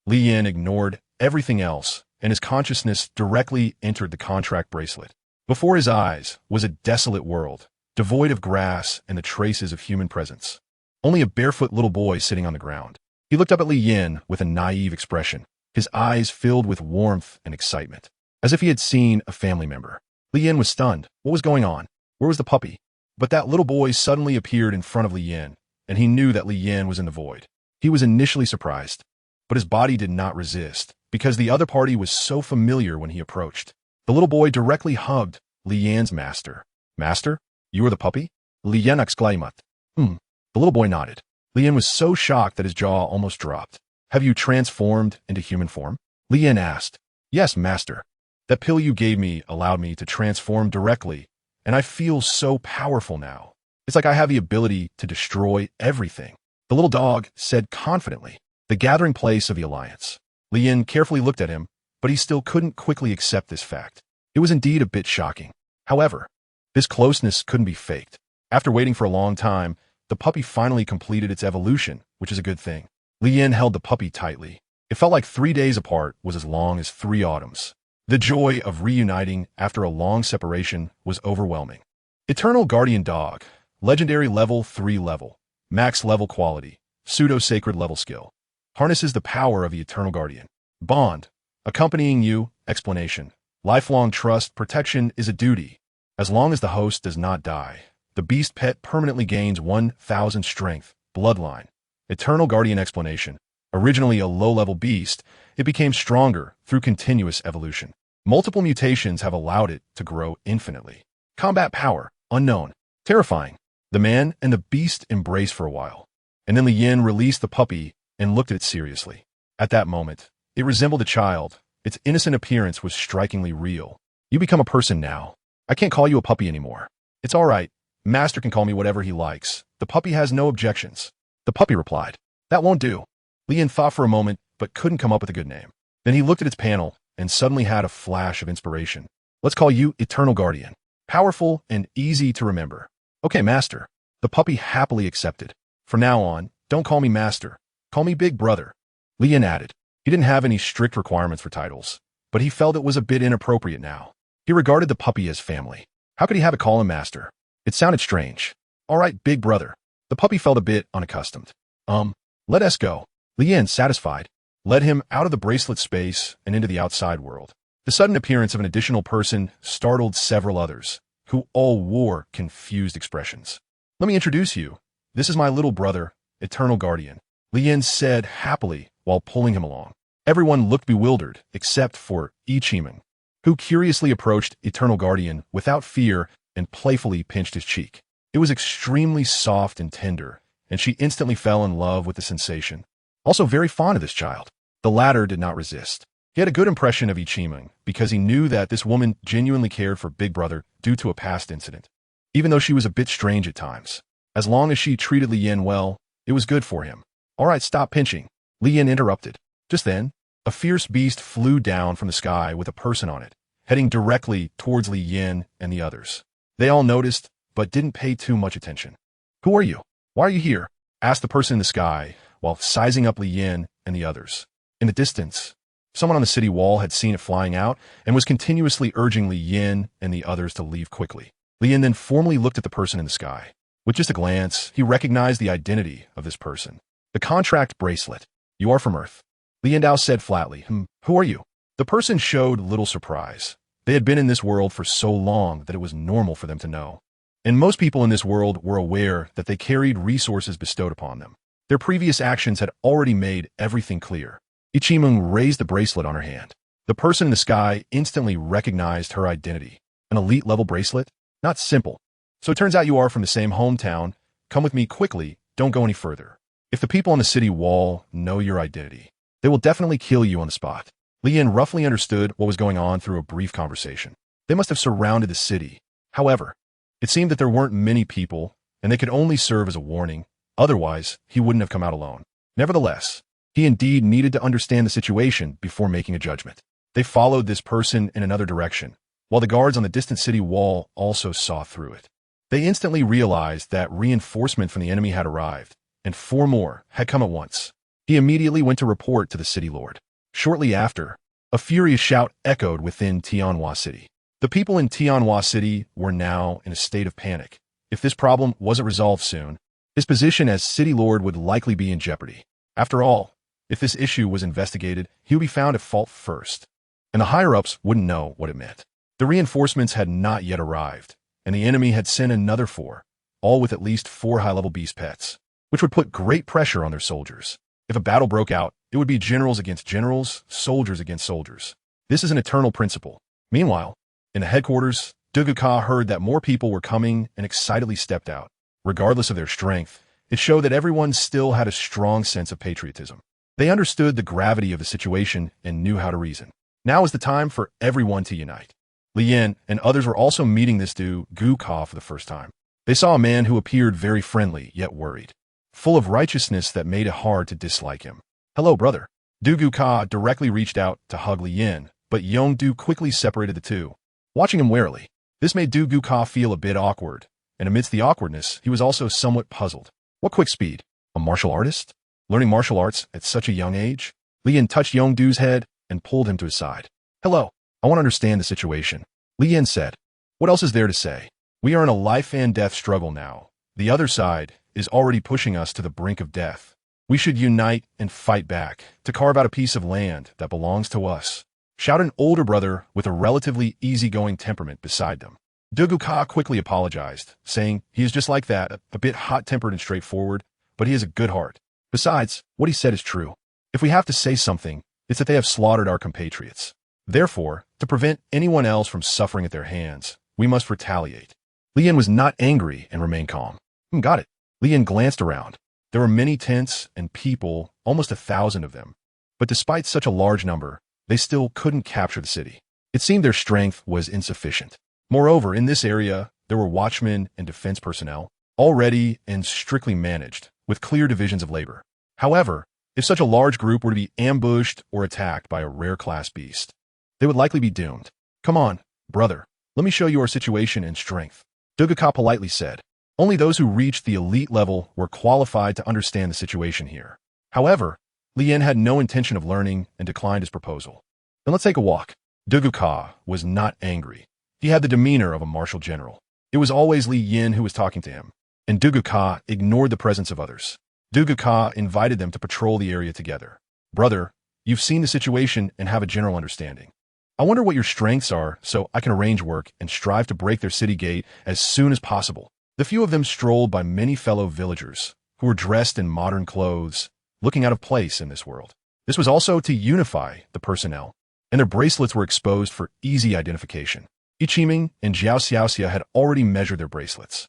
Li Yin ignored everything else, and his consciousness directly entered the contract bracelet. Before his eyes was a desolate world, devoid of grass and the traces of human presence. Only a barefoot little boy sitting on the ground. He looked up at Li Yin with a naive expression, his eyes filled with warmth and excitement, as if he had seen a family member. Li Yin was stunned. What was going on? Where was the puppy? But that little boy suddenly appeared in front of Li Yin, and he knew that Li Yin was in the void. He was initially surprised, but his body did not resist, because the other party was so familiar when he approached. The little boy directly hugged Li Yin's master. "Master? You are the puppy?" Li Yin exclaimed. The little boy nodded. Li Yin was so shocked that his jaw almost dropped. "Have you transformed into human form?" Li Yin asked. "Yes, master. That pill you gave me allowed me to transform directly, and I feel so powerful now. It's like I have the ability to destroy everything," the little dog said confidently. The gathering place of the alliance. Li Yin carefully looked at him, but he still couldn't quickly accept this fact. It was indeed a bit shocking. However, this closeness couldn't be faked. After waiting for a long time, the puppy finally completed its evolution, which is a good thing. Li Yin held the puppy tightly. It felt like 3 days apart was as long as 3 autumns. The joy of reuniting after a long separation was overwhelming. Eternal Guardian Dog, Legendary Level 3 level, Max level quality, Pseudo-Sacred level skill. Harnesses the power of the Eternal Guardian. Bond, accompanying you, explanation. Lifelong trust, protection is a duty. As long as the host does not die, the beast pet permanently gains 1,000 strength, bloodline. Eternal Guardian explanation. Originally a low-level beast, it became stronger through continuous evolution. Multiple mutations have allowed it to grow infinitely. Combat power, unknown. Terrifying. The man and the beast embraced for a while, and then Li Yin released the puppy and looked at it seriously. At that moment, it resembled a child. Its innocent appearance was strikingly real. "You become a person now. I can't call you a puppy anymore." "It's all right. Master can call me whatever he likes. The puppy has no objections." The puppy replied. "That won't do." Li Yin thought for a moment, but couldn't come up with a good name. Then he looked at its panel and suddenly had a flash of inspiration. "Let's call you Eternal Guardian. Powerful and easy to remember." "Okay, master." The puppy happily accepted. "From now on, don't call me master. Call me Big Brother." Li Yin added. He didn't have any strict requirements for titles, but he felt it was a bit inappropriate now. He regarded the puppy as family. How could he have it call him master? It sounded strange. "All right, Big Brother." The puppy felt a bit unaccustomed. Let us go." Li Yin, satisfied, led him out of the bracelet space and into the outside world. The sudden appearance of an additional person startled several others, who all wore confused expressions. "Let me introduce you. This is my little brother, Eternal Guardian," Li Yin said happily while pulling him along. Everyone looked bewildered, except for Ichiming, who curiously approached Eternal Guardian without fear and playfully pinched his cheek. It was extremely soft and tender, and she instantly fell in love with the sensation. Also very fond of this child. The latter did not resist. He had a good impression of Ichiming because he knew that this woman genuinely cared for Big Brother due to a past incident. Even though she was a bit strange at times, as long as she treated Li Yin well, it was good for him. All right, stop pinching. Li Yin interrupted. Just then, a fierce beast flew down from the sky with a person on it, heading directly towards Li Yin and the others. They all noticed, but didn't pay too much attention. Who are you? Why are you here? Asked the person in the sky, while sizing up Li Yin and the others. In the distance, someone on the city wall had seen it flying out and was continuously urging Li Yin and the others to leave quickly. Li Yin then formally looked at the person in the sky. With just a glance, he recognized the identity of this person. The contract bracelet. You are from Earth. Li Yindao said flatly. Who are you? The person showed little surprise. They had been in this world for so long that it was normal for them to know. And most people in this world were aware that they carried resources bestowed upon them. Their previous actions had already made everything clear. Ichimeng raised the bracelet on her hand. The person in the sky instantly recognized her identity. An elite-level bracelet? Not simple. So it turns out you are from the same hometown. Come with me quickly, don't go any further. If the people on the city wall know your identity, they will definitely kill you on the spot. Li Yin roughly understood what was going on through a brief conversation. They must have surrounded the city. However, it seemed that there weren't many people, and they could only serve as a warning. Otherwise, he wouldn't have come out alone. Nevertheless, he indeed needed to understand the situation before making a judgment. They followed this person in another direction, while the guards on the distant city wall also saw through it. They instantly realized that reinforcement from the enemy had arrived, and 4 more had come at once. He immediately went to report to the city lord. Shortly after, a furious shout echoed within Tianhua City. The people in Tianhua City were now in a state of panic. If this problem wasn't resolved soon, his position as city lord would likely be in jeopardy. After all, if this issue was investigated, he would be found at fault first, and the higher-ups wouldn't know what it meant. The reinforcements had not yet arrived, and the enemy had sent another 4, all with at least 4 high-level beast pets, which would put great pressure on their soldiers. If a battle broke out, it would be generals against generals, soldiers against soldiers. This is an eternal principle. Meanwhile, in the headquarters, Duguka heard that more people were coming and excitedly stepped out. Regardless of their strength, it showed that everyone still had a strong sense of patriotism. They understood the gravity of the situation and knew how to reason. Now is the time for everyone to unite. Li Yin and others were also meeting this Duguka for the first time. They saw a man who appeared very friendly, yet worried, full of righteousness that made it hard to dislike him. Hello, brother. Duguka directly reached out to hug Li Yin, but Yongdu quickly separated the two, watching him warily. This made Duguka feel a bit awkward, and amidst the awkwardness, he was also somewhat puzzled. What quick speed? A martial artist? Learning martial arts at such a young age? Li Yin touched Yongdu's head and pulled him to his side. Hello. I want to understand the situation. Li Yin said. What else is there to say? We are in a life and death struggle now. The other side is already pushing us to the brink of death. We should unite and fight back to carve out a piece of land that belongs to us. Shouted an older brother with a relatively easygoing temperament beside them. Duguka quickly apologized, saying he is just like that, a bit hot-tempered and straightforward, but he has a good heart. Besides, what he said is true. If we have to say something, it's that they have slaughtered our compatriots. Therefore, to prevent anyone else from suffering at their hands, we must retaliate. Li Yin was not angry and remained calm. Got it. Li Yin glanced around. There were many tents and people, almost 1,000 of them. But despite such a large number, they still couldn't capture the city. It seemed their strength was insufficient. Moreover, in this area, there were watchmen and defense personnel, already and strictly managed, with clear divisions of labor. However, if such a large group were to be ambushed or attacked by a rare class beast, they would likely be doomed. Come on, brother, let me show you our situation and strength. Duguka politely said. Only those who reached the elite level were qualified to understand the situation here. However, Li Yin had no intention of learning and declined his proposal. Then let's take a walk. Duguka was not angry. He had the demeanor of a martial general. It was always Li Yin who was talking to him, and Duguka ignored the presence of others. Duguka invited them to patrol the area together. Brother, you've seen the situation and have a general understanding. I wonder what your strengths are so I can arrange work and strive to break their city gate as soon as possible. The few of them strolled by many fellow villagers who were dressed in modern clothes, looking out of place in this world. This was also to unify the personnel, and their bracelets were exposed for easy identification. Ichiming and Jiao Xiaoxia had already measured their bracelets.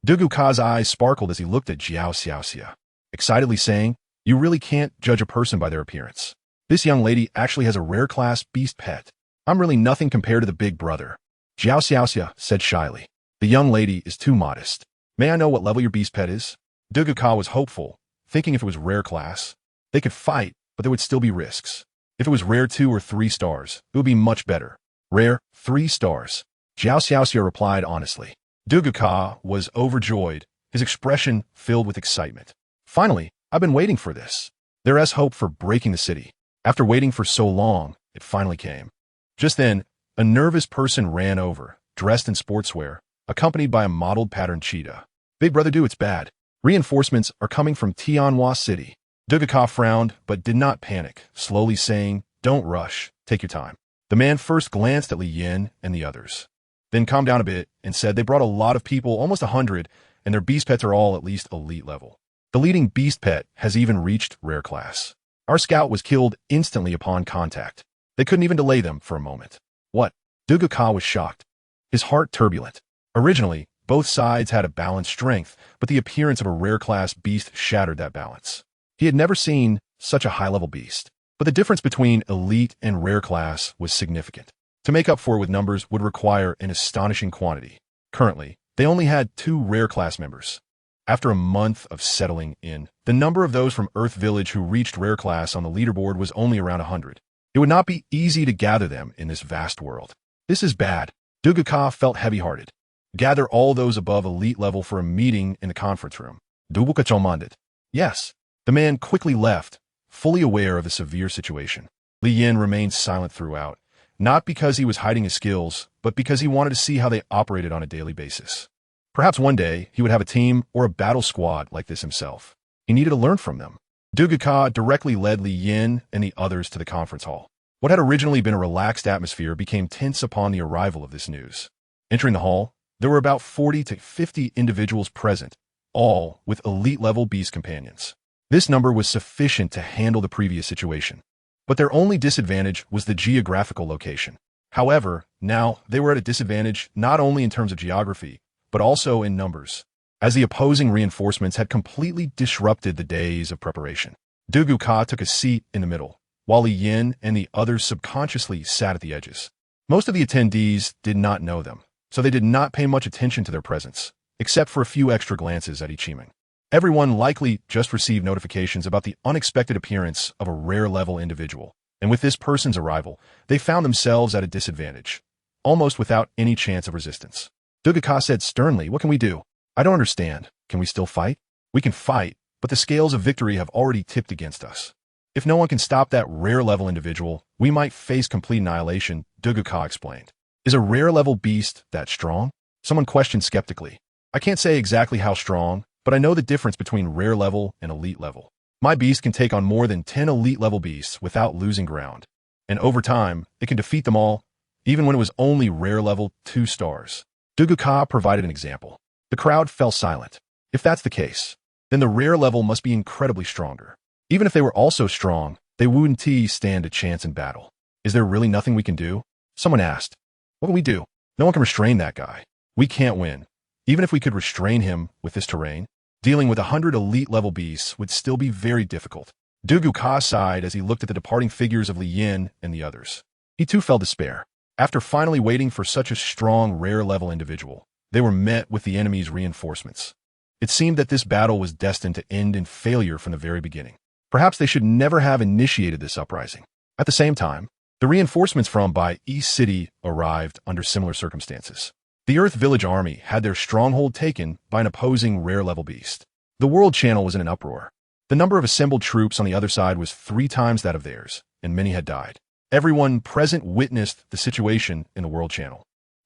Duguka's eyes sparkled as he looked at Jiao Xiaoxia, excitedly saying, You really can't judge a person by their appearance. This young lady actually has a rare class beast pet. I'm really nothing compared to the big brother. Jiao Xiaoxia said shyly. The young lady is too modest. May I know what level your beast pet is? Duguka was hopeful, thinking if it was rare class, they could fight, but there would still be risks. If it was rare 2 or 3 stars, it would be much better. Rare, 3 stars. Jiao Xiaoxia replied honestly. Duguka was overjoyed, his expression filled with excitement. Finally, I've been waiting for this. There is hope for breaking the city. After waiting for so long, it finally came. Just then, a nervous person ran over, dressed in sportswear, accompanied by a modeled pattern cheetah. Big brother do, it's bad. Reinforcements are coming from Tianhua City. Duguka frowned, but did not panic, slowly saying, don't rush, take your time. The man first glanced at Li Yin and the others, then calmed down a bit and said they brought a lot of people, almost 100, and their beast pets are all at least elite level. The leading beast pet has even reached rare class. Our scout was killed instantly upon contact. They couldn't even delay them for a moment. What? Duguka was shocked, his heart turbulent. Originally, both sides had a balanced strength, but the appearance of a rare class beast shattered that balance. He had never seen such a high-level beast, but the difference between elite and rare class was significant. To make up for it with numbers would require an astonishing quantity. Currently, they only had 2 rare class members. After a month of settling in, the number of those from Earth Village who reached rare class on the leaderboard was only around 100. It would not be easy to gather them in this vast world. This is bad. Duguka felt heavy-hearted. Gather all those above elite level for a meeting in the conference room. Duguka chomanded. Yes. The man quickly left, fully aware of the severe situation. Li Yin remained silent throughout, not because he was hiding his skills, but because he wanted to see how they operated on a daily basis. Perhaps one day, he would have a team or a battle squad like this himself. He needed to learn from them. Duguka directly led Li Yin and the others to the conference hall. What had originally been a relaxed atmosphere became tense upon the arrival of this news. Entering the hall, there were about 40 to 50 individuals present, all with elite-level beast companions. This number was sufficient to handle the previous situation. But their only disadvantage was the geographical location. However, now they were at a disadvantage not only in terms of geography, but also in numbers, as the opposing reinforcements had completely disrupted the days of preparation. Duguka took a seat in the middle, while Li Yin and the others subconsciously sat at the edges. Most of the attendees did not know them, so they did not pay much attention to their presence, except for a few extra glances at each Chiming. Everyone likely just received notifications about the unexpected appearance of a rare-level individual, and with this person's arrival, they found themselves at a disadvantage, almost without any chance of resistance. Duguka said sternly, what can we do? I don't understand. Can we still fight? We can fight, but the scales of victory have already tipped against us. If no one can stop that rare-level individual, we might face complete annihilation, Duguka explained. Is a rare-level beast that strong? Someone questioned skeptically. I can't say exactly how strong, but I know the difference between rare level and elite level. My beast can take on more than 10 elite level beasts without losing ground. And over time, it can defeat them all, even when it was only rare level 2 stars. Duguka provided an example. The crowd fell silent. If that's the case, then the rare level must be incredibly stronger. Even if they were also strong, they wouldn't stand a chance in battle. Is there really nothing we can do? Someone asked. What can we do? No one can restrain that guy. We can't win. Even if we could restrain him with this terrain, dealing with 100 elite-level beasts would still be very difficult. Duguka sighed as he looked at the departing figures of Li Yin and the others. He too felt despair. After finally waiting for such a strong, rare-level individual, they were met with the enemy's reinforcements. It seemed that this battle was destined to end in failure from the very beginning. Perhaps they should never have initiated this uprising. At the same time, the reinforcements from by East City arrived under similar circumstances. The Earth Village army had their stronghold taken by an opposing rare-level beast. The World Channel was in an uproar. The number of assembled troops on the other side was 3 times that of theirs, and many had died. Everyone present witnessed the situation in the World Channel.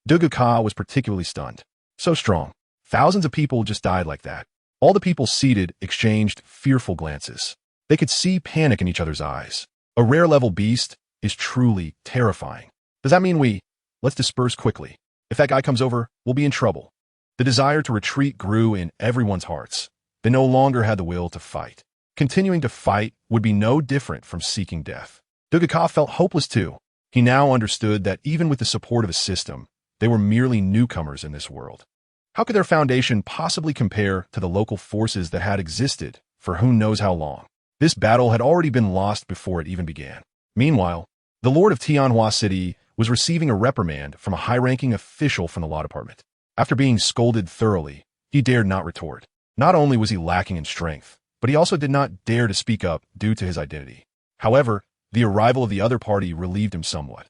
Duguka was particularly stunned. So strong. Thousands of people just died like that. All the people seated exchanged fearful glances. They could see panic in each other's eyes. A rare-level beast is truly terrifying. Does that mean let's disperse quickly? If that guy comes over, we'll be in trouble. The desire to retreat grew in everyone's hearts. They no longer had the will to fight. Continuing to fight would be no different from seeking death. Duguka felt hopeless too. He now understood that even with the support of a system, they were merely newcomers in this world. How could their foundation possibly compare to the local forces that had existed for who knows how long? This battle had already been lost before it even began. Meanwhile, the Lord of Tianhua City was receiving a reprimand from a high-ranking official from the law department. After being scolded thoroughly, he dared not retort. Not only was he lacking in strength, but he also did not dare to speak up due to his identity. However, the arrival of the other party relieved him somewhat.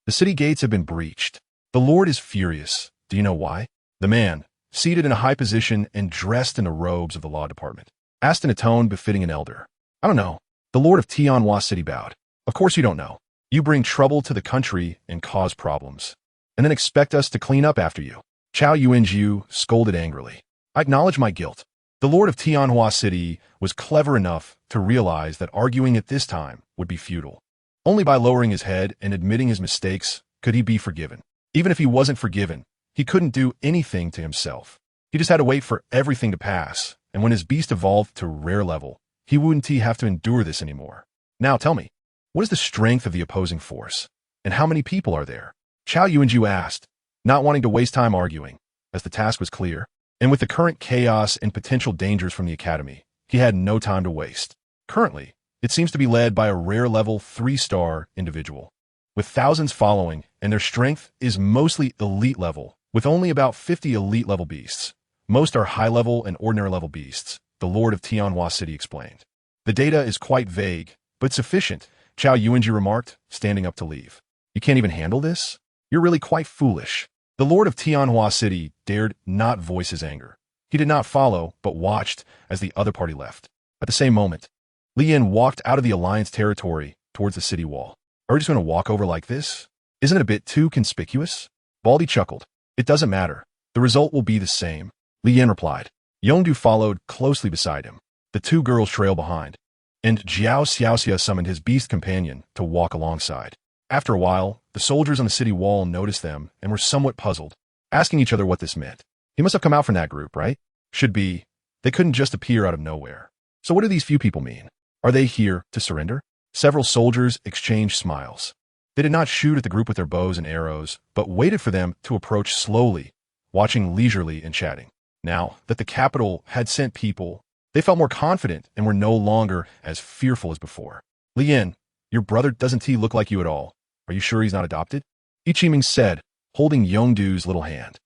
The city gates have been breached. The Lord is furious. Do you know why? The man, seated in a high position and dressed in the robes of the law department, asked in a tone befitting an elder. I don't know. The Lord of Tianhua City bowed. Of course you don't know. You bring trouble to the country and cause problems, and then expect us to clean up after you. Chao Yuanju scolded angrily. I acknowledge my guilt. The Lord of Tianhua City was clever enough to realize that arguing at this time would be futile. Only by lowering his head and admitting his mistakes could he be forgiven. Even if he wasn't forgiven, he couldn't do anything to himself. He just had to wait for everything to pass, and when his beast evolved to rare level, he wouldn't have to endure this anymore. Now tell me, what is the strength of the opposing force, and how many people are there? Chao Yuanju asked, not wanting to waste time arguing, as the task was clear, and with the current chaos and potential dangers from the academy, he had no time to waste. Currently, it seems to be led by a rare level 3-star individual, with thousands following, and their strength is mostly elite level, with only about 50 elite level beasts. Most are high level and ordinary level beasts, the Lord of Tianhua City explained. The data is quite vague, but sufficient, Chao Yuanji remarked, standing up to leave. You can't even handle this? You're really quite foolish. The Lord of Tianhua City dared not voice his anger. He did not follow, but watched as the other party left. At the same moment, Li Yin walked out of the Alliance territory towards the city wall. Are we just going to walk over like this? Isn't it a bit too conspicuous? Baldy chuckled. It doesn't matter. The result will be the same. Li Yin replied. Yongdu followed closely beside him. The two girls trailed behind, and Jiao Xiaoxia summoned his beast companion to walk alongside. After a while, the soldiers on the city wall noticed them and were somewhat puzzled, asking each other what this meant. He must have come out from that group, right? Should be. They couldn't just appear out of nowhere. So what do these few people mean? Are they here to surrender? Several soldiers exchanged smiles. They did not shoot at the group with their bows and arrows, but waited for them to approach slowly, watching leisurely and chatting. Now that the capital had sent people, they felt more confident and were no longer as fearful as before. Li Yin, your brother doesn't he look like you at all? Are you sure he's not adopted? Ichiming said, holding Yongdu's little hand.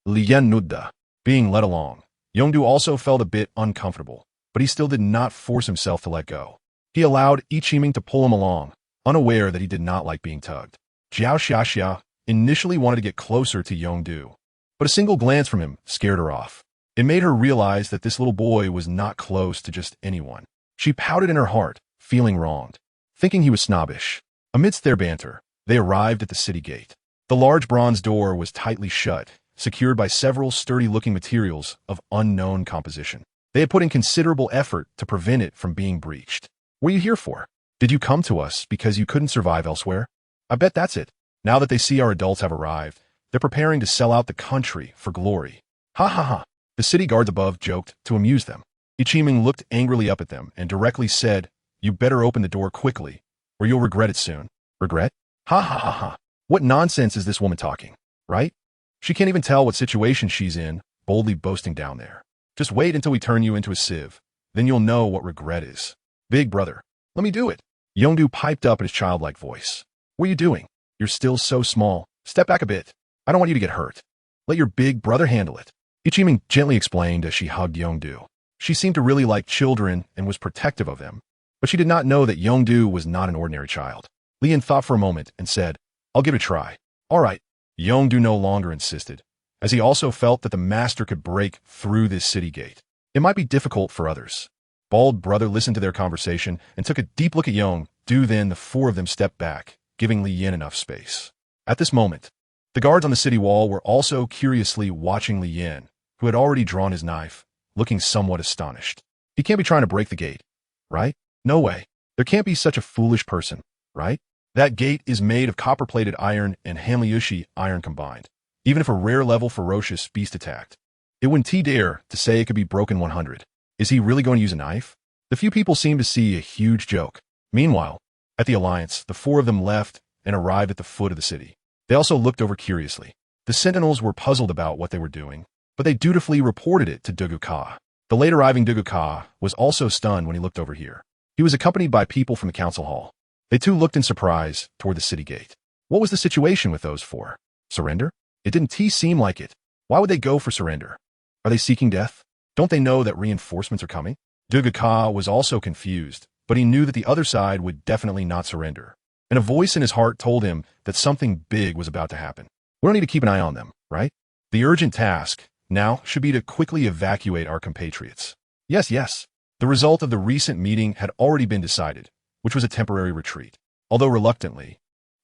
Li Yin nudda. Being led along, Yongdu also felt a bit uncomfortable, but he still did not force himself to let go. He allowed Ichiming to pull him along, unaware that he did not like being tugged. Jiao Xiaxia initially wanted to get closer to Yongdu, but a single glance from him scared her off. It made her realize that this little boy was not close to just anyone. She pouted in her heart, feeling wronged, thinking he was snobbish. Amidst their banter, they arrived at the city gate. The large bronze door was tightly shut, secured by several sturdy-looking materials of unknown composition. They had put in considerable effort to prevent it from being breached. What are you here for? Did you come to us because you couldn't survive elsewhere? I bet that's it. Now that they see our adults have arrived, they're preparing to sell out the country for glory. Ha ha ha. The city guards above joked to amuse them. Ichiming looked angrily up at them and directly said, you better open the door quickly, or you'll regret it soon. Regret? Ha ha ha ha. What nonsense is this woman talking, right? She can't even tell what situation she's in, boldly boasting down there. Just wait until we turn you into a sieve. Then you'll know what regret is. Big brother, let me do it. Yongdu piped up in his childlike voice. What are you doing? You're still so small. Step back a bit. I don't want you to get hurt. Let your big brother handle it. Ichiming gently explained as she hugged Yongdu. She seemed to really like children and was protective of them, but she did not know that Yongdu was not an ordinary child. Li Yin thought for a moment and said, I'll give it a try. All right. Yongdu no longer insisted, as he also felt that the master could break through this city gate. It might be difficult for others. Bald brother listened to their conversation and took a deep look at Yongdu. Then the four of them stepped back, giving Li Yin enough space. At this moment, the guards on the city wall were also curiously watching Li Yin, who had already drawn his knife, looking somewhat astonished. He can't be trying to break the gate, right? No way. There can't be such a foolish person, right? That gate is made of copper-plated iron and Hanliushi iron combined. Even if a rare-level ferocious beast attacked, it wouldn't dare to say it could be broken 100. Is he really going to use a knife? The few people seemed to see a huge joke. Meanwhile, at the Alliance, the four of them left and arrived at the foot of the city. They also looked over curiously. The sentinels were puzzled about what they were doing, but they dutifully reported it to Dugu Ka. The late-arriving Dugu Ka was also stunned when he looked over here. He was accompanied by people from the council hall. They too looked in surprise toward the city gate. What was the situation with those four? Surrender? It didn't seem like it. Why would they go for surrender? Are they seeking death? Don't they know that reinforcements are coming? Ka was also confused, but he knew that the other side would definitely not surrender. And a voice in his heart told him that something big was about to happen. We don't need to keep an eye on them, right? The urgent task now should be to quickly evacuate our compatriots. Yes, yes. The result of the recent meeting had already been decided, which was a temporary retreat. Although reluctantly,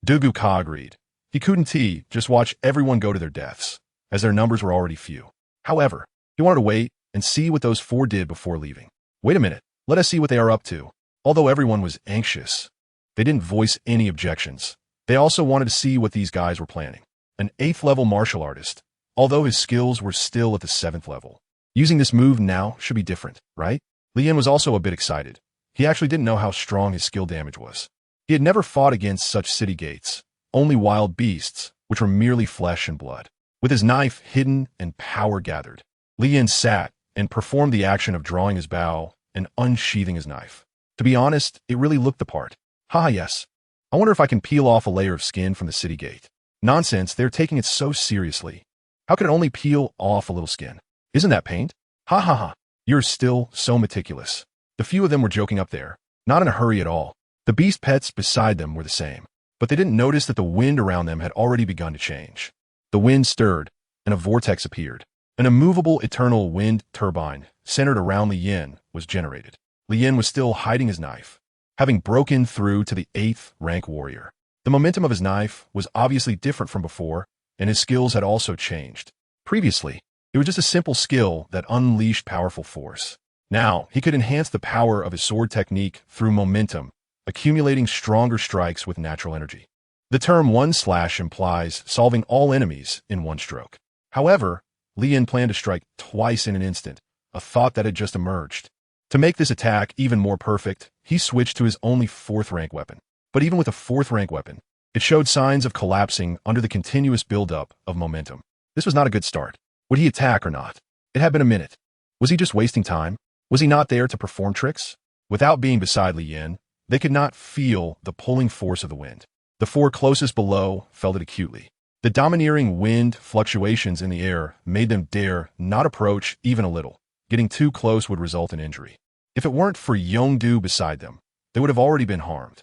Ka agreed. He couldn't just watch everyone go to their deaths, as their numbers were already few. However, he wanted to wait and see what those four did before leaving. Wait a minute, let us see what they are up to. Although everyone was anxious, they didn't voice any objections. They also wanted to see what these guys were planning. An 8th level martial artist, although his skills were still at the 7th level. Using this move now should be different, right? Lien was also a bit excited. He actually didn't know how strong his skill damage was. He had never fought against such city gates, only wild beasts, which were merely flesh and blood. With his knife hidden and power gathered, Lien sat and performed the action of drawing his bow and unsheathing his knife. To be honest, it really looked the part. Haha, yes. I wonder if I can peel off a layer of skin from the city gate. Nonsense, they're taking it so seriously. How could it only peel off a little skin? Isn't that paint? Ha ha ha. You're still so meticulous. The few of them were joking up there, not in a hurry at all. The beast pets beside them were the same, but they didn't notice that the wind around them had already begun to change. The wind stirred, and a vortex appeared. An immovable eternal wind turbine centered around Lien was generated. Lien was still hiding his knife, having broken through to the 8th rank warrior. The momentum of his knife was obviously different from before, and his skills had also changed. Previously, it was just a simple skill that unleashed powerful force. Now, he could enhance the power of his sword technique through momentum, accumulating stronger strikes with natural energy. The term one slash implies solving all enemies in one stroke. However, Lien planned to strike twice in an instant, a thought that had just emerged. To make this attack even more perfect, he switched to his only 4th rank weapon. But even with a 4th rank weapon, it showed signs of collapsing under the continuous buildup of momentum. This was not a good start. Would he attack or not? It had been a minute. Was he just wasting time? Was he not there to perform tricks? Without being beside Lien, they could not feel the pulling force of the wind. The 4 closest below felt it acutely. The domineering wind fluctuations in the air made them dare not approach even a little. Getting too close would result in injury. If it weren't for Yongdu beside them, they would have already been harmed.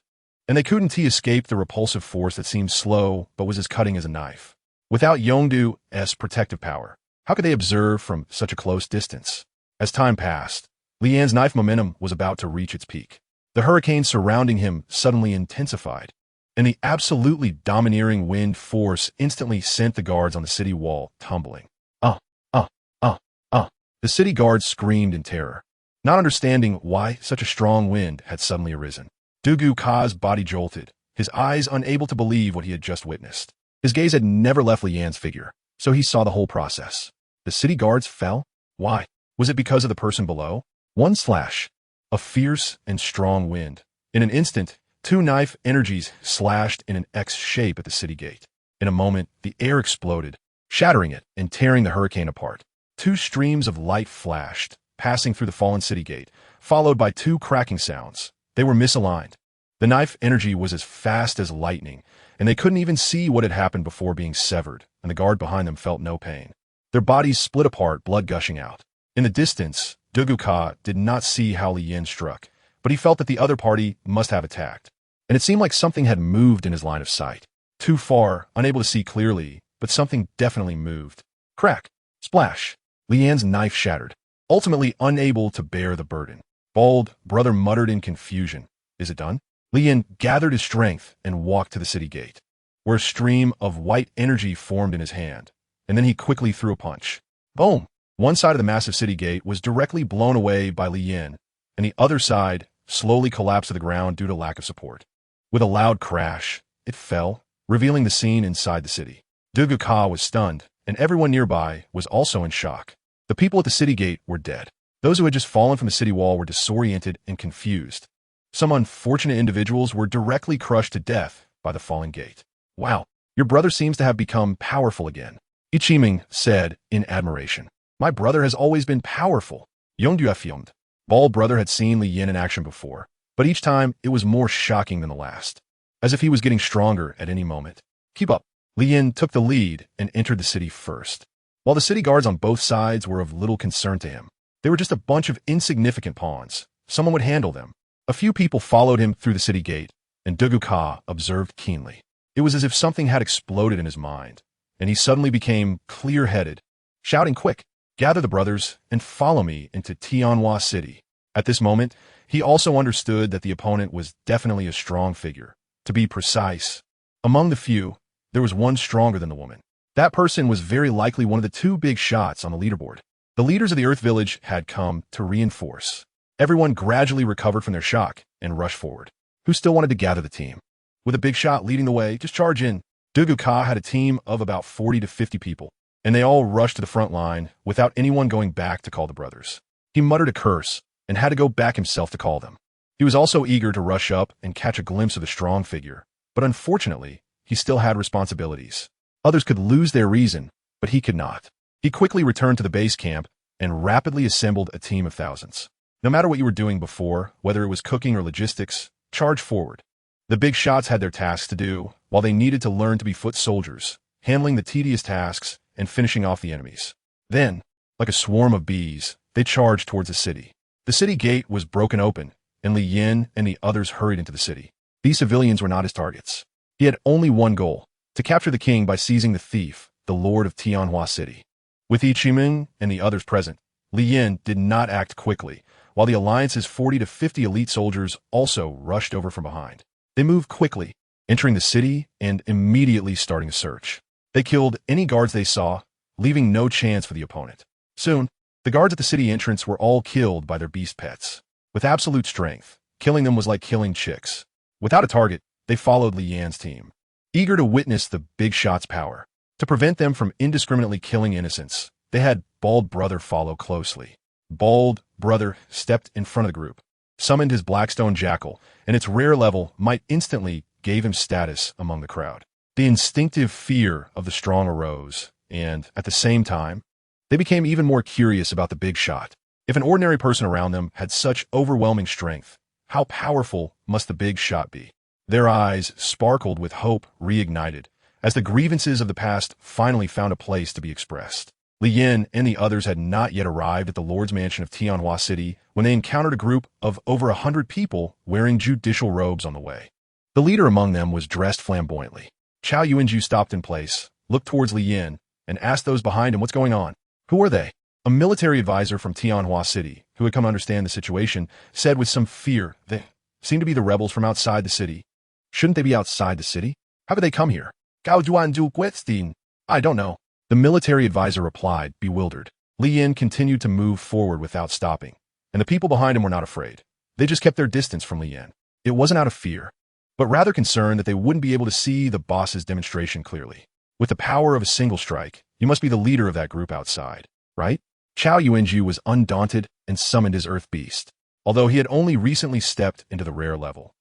And they couldn't escape the repulsive force that seemed slow but was as cutting as a knife. Without Yongdu's protective power, how could they observe from such a close distance? As time passed, Lian's knife momentum was about to reach its peak. The hurricane surrounding him suddenly intensified, and the absolutely domineering wind force instantly sent the guards on the city wall tumbling. The city guards screamed in terror, not understanding why such a strong wind had suddenly arisen. Ka's body jolted, his eyes unable to believe what he had just witnessed. His gaze had never left Lian's figure, so he saw the whole process. The city guards fell? Why? Was it because of the person below? One slash. A fierce and strong wind. In an instant, 2 knife energies slashed in an X shape at the city gate. In a moment, the air exploded, shattering it and tearing the hurricane apart. 2 streams of light flashed, passing through the fallen city gate, followed by 2 cracking sounds. They were misaligned. The knife energy was as fast as lightning, and they couldn't even see what had happened before being severed, and the guard behind them felt no pain. Their bodies split apart, blood gushing out. In the distance, Ka did not see how Lien struck, but he felt that the other party must have attacked. And it seemed like something had moved in his line of sight. Too far, unable to see clearly, but something definitely moved. Crack! Splash! Lian's knife shattered, ultimately unable to bear the burden. Bald brother muttered in confusion. Is it done? Lien gathered his strength and walked to the city gate, where a stream of white energy formed in his hand, and then he quickly threw a punch. Boom! One side of the massive city gate was directly blown away by Lien, and the other side slowly collapsed to the ground due to lack of support. With a loud crash, it fell, revealing the scene inside the city. Ka was stunned, and everyone nearby was also in shock. The people at the city gate were dead. Those who had just fallen from the city wall were disoriented and confused. Some unfortunate individuals were directly crushed to death by the falling gate. Wow, your brother seems to have become powerful again, Ichiming said in admiration. My brother has always been powerful. Yongdu. Bald brother had seen Lien in action before, but each time it was more shocking than the last, as if he was getting stronger at any moment. Keep up. Lien took the lead and entered the city first. While the city guards on both sides were of little concern to him, They were just a bunch of insignificant pawns. Someone would handle them. A few people followed him through the city gate, and Dugu observed keenly. It was as if something had exploded in his mind, and he suddenly became clear-headed, shouting, "Quick, gather the brothers and follow me into Tianhua City." At this moment, he also understood that the opponent was definitely a strong figure. To be precise, among the few, there was one stronger than the woman. That person was very likely one of the two big shots on the leaderboard. The leaders of the Earth Village had come to reinforce. Everyone gradually recovered from their shock and rushed forward. Who still wanted to gather the team? With a big shot leading the way, just charge in. Dugu had a team of about 40 to 50 people, and they all rushed to the front line without anyone going back to call the brothers. He muttered a curse and had to go back himself to call them. He was also eager to rush up and catch a glimpse of the strong figure, but unfortunately, he still had responsibilities. Others could lose their reason, but he could not. He quickly returned to the base camp and rapidly assembled a team of thousands. No matter what you were doing before, whether it was cooking or logistics, charge forward. The big shots had their tasks to do, while they needed to learn to be foot soldiers, handling the tedious tasks and finishing off the enemies. Then, like a swarm of bees, they charged towards the city. The city gate was broken open, and Li Yin and the others hurried into the city. These civilians were not his targets. He had only one goal, to capture the king by seizing the thief, the lord of Tianhua City. With Ichiming and the others present, Li Yin did not act quickly, while the Alliance's 40 to 50 elite soldiers also rushed over from behind. They moved quickly, entering the city and immediately starting a search. They killed any guards they saw, leaving no chance for the opponent. Soon, the guards at the city entrance were all killed by their beast pets. With absolute strength, killing them was like killing chicks. Without a target, they followed Li Yan's team, eager to witness the big shot's power. To prevent them from indiscriminately killing innocents, they had Bald Brother follow closely. Bald Brother stepped in front of the group, summoned his Blackstone Jackal, and its rare level might instantly gave him status among the crowd. The instinctive fear of the strong arose, and, at the same time, they became even more curious about the big shot. If an ordinary person around them had such overwhelming strength, how powerful must the big shot be? Their eyes sparkled with hope reignited, as the grievances of the past finally found a place to be expressed. Li Yin and the others had not yet arrived at the Lord's Mansion of Tianhua City when they encountered a group of over 100 people wearing judicial robes on the way. The leader among them was dressed flamboyantly. Chao Yuanju stopped in place, looked towards Li Yin, and asked those behind him what's going on. Who are they? A military advisor from Tianhua City, who had come to understand the situation, said with some fear, "They seem to be the rebels from outside the city." "Shouldn't they be outside the city? How did they come here?" "Gao Duanju Guetstein. I don't know." The military advisor replied, bewildered. Li Yin continued to move forward without stopping, and the people behind him were not afraid. They just kept their distance from Li Yin. It wasn't out of fear, but rather concerned that they wouldn't be able to see the boss's demonstration clearly. With the power of a single strike, you must be the leader of that group outside, right? Chao Yuanju was undaunted and summoned his earth beast, although he had only recently stepped into the rare level.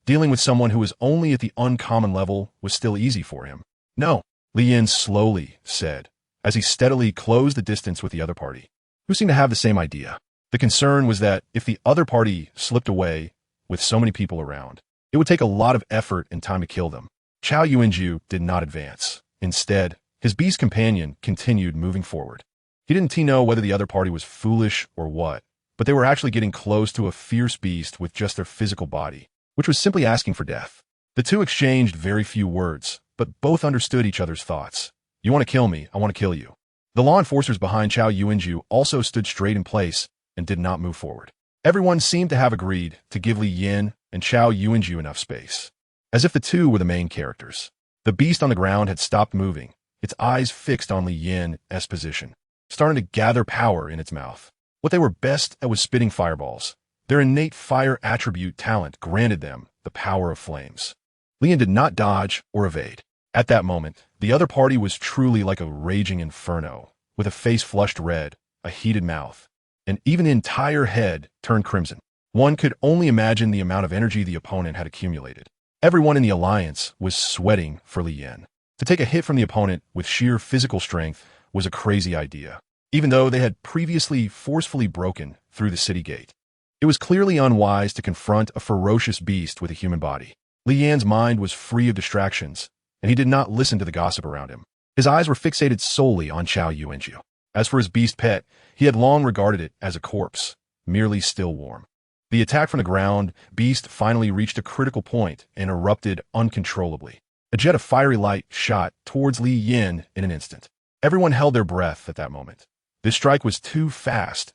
Dealing with someone who was only at the uncommon level was still easy for him. "No," Li Yin slowly said, as he steadily closed the distance with the other party, who seemed to have the same idea. The concern was that if the other party slipped away with so many people around, it would take a lot of effort and time to kill them. Chao Yuanju did not advance. Instead, his beast companion continued moving forward. He didn't know whether the other party was foolish or what, but they were actually getting close to a fierce beast with just their physical body, which was simply asking for death. The two exchanged very few words, but both understood each other's thoughts. "You want to kill me, I want to kill you." The law enforcers behind Chao Yuanju also stood straight in place and did not move forward. Everyone seemed to have agreed to give Li Yin and Chao Yuanju enough space, as if the two were the main characters. The beast on the ground had stopped moving, its eyes fixed on Li Yin's position, starting to gather power in its mouth. What they were best at was spitting fireballs. Their innate fire attribute talent granted them the power of flames. Li Yin did not dodge or evade. At that moment, the other party was truly like a raging inferno, with a face flushed red, a heated mouth, and even the entire head turned crimson. One could only imagine the amount of energy the opponent had accumulated. Everyone in the alliance was sweating for Li Yin. To take a hit from the opponent with sheer physical strength was a crazy idea, even though they had previously forcefully broken through the city gate. It was clearly unwise to confront a ferocious beast with a human body. Li Yan's mind was free of distractions, and he did not listen to the gossip around him. His eyes were fixated solely on Chao Yuanju. As for his beast pet, he had long regarded it as a corpse, merely still warm. The attack from the ground, Beast finally reached a critical point and erupted uncontrollably. A jet of fiery light shot towards Li Yin in an instant. Everyone held their breath at that moment. This strike was too fast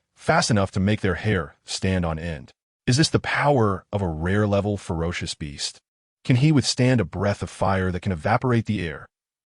enough to make their hair stand on end. Is this the power of a rare-level ferocious beast? Can he withstand a breath of fire that can evaporate the air?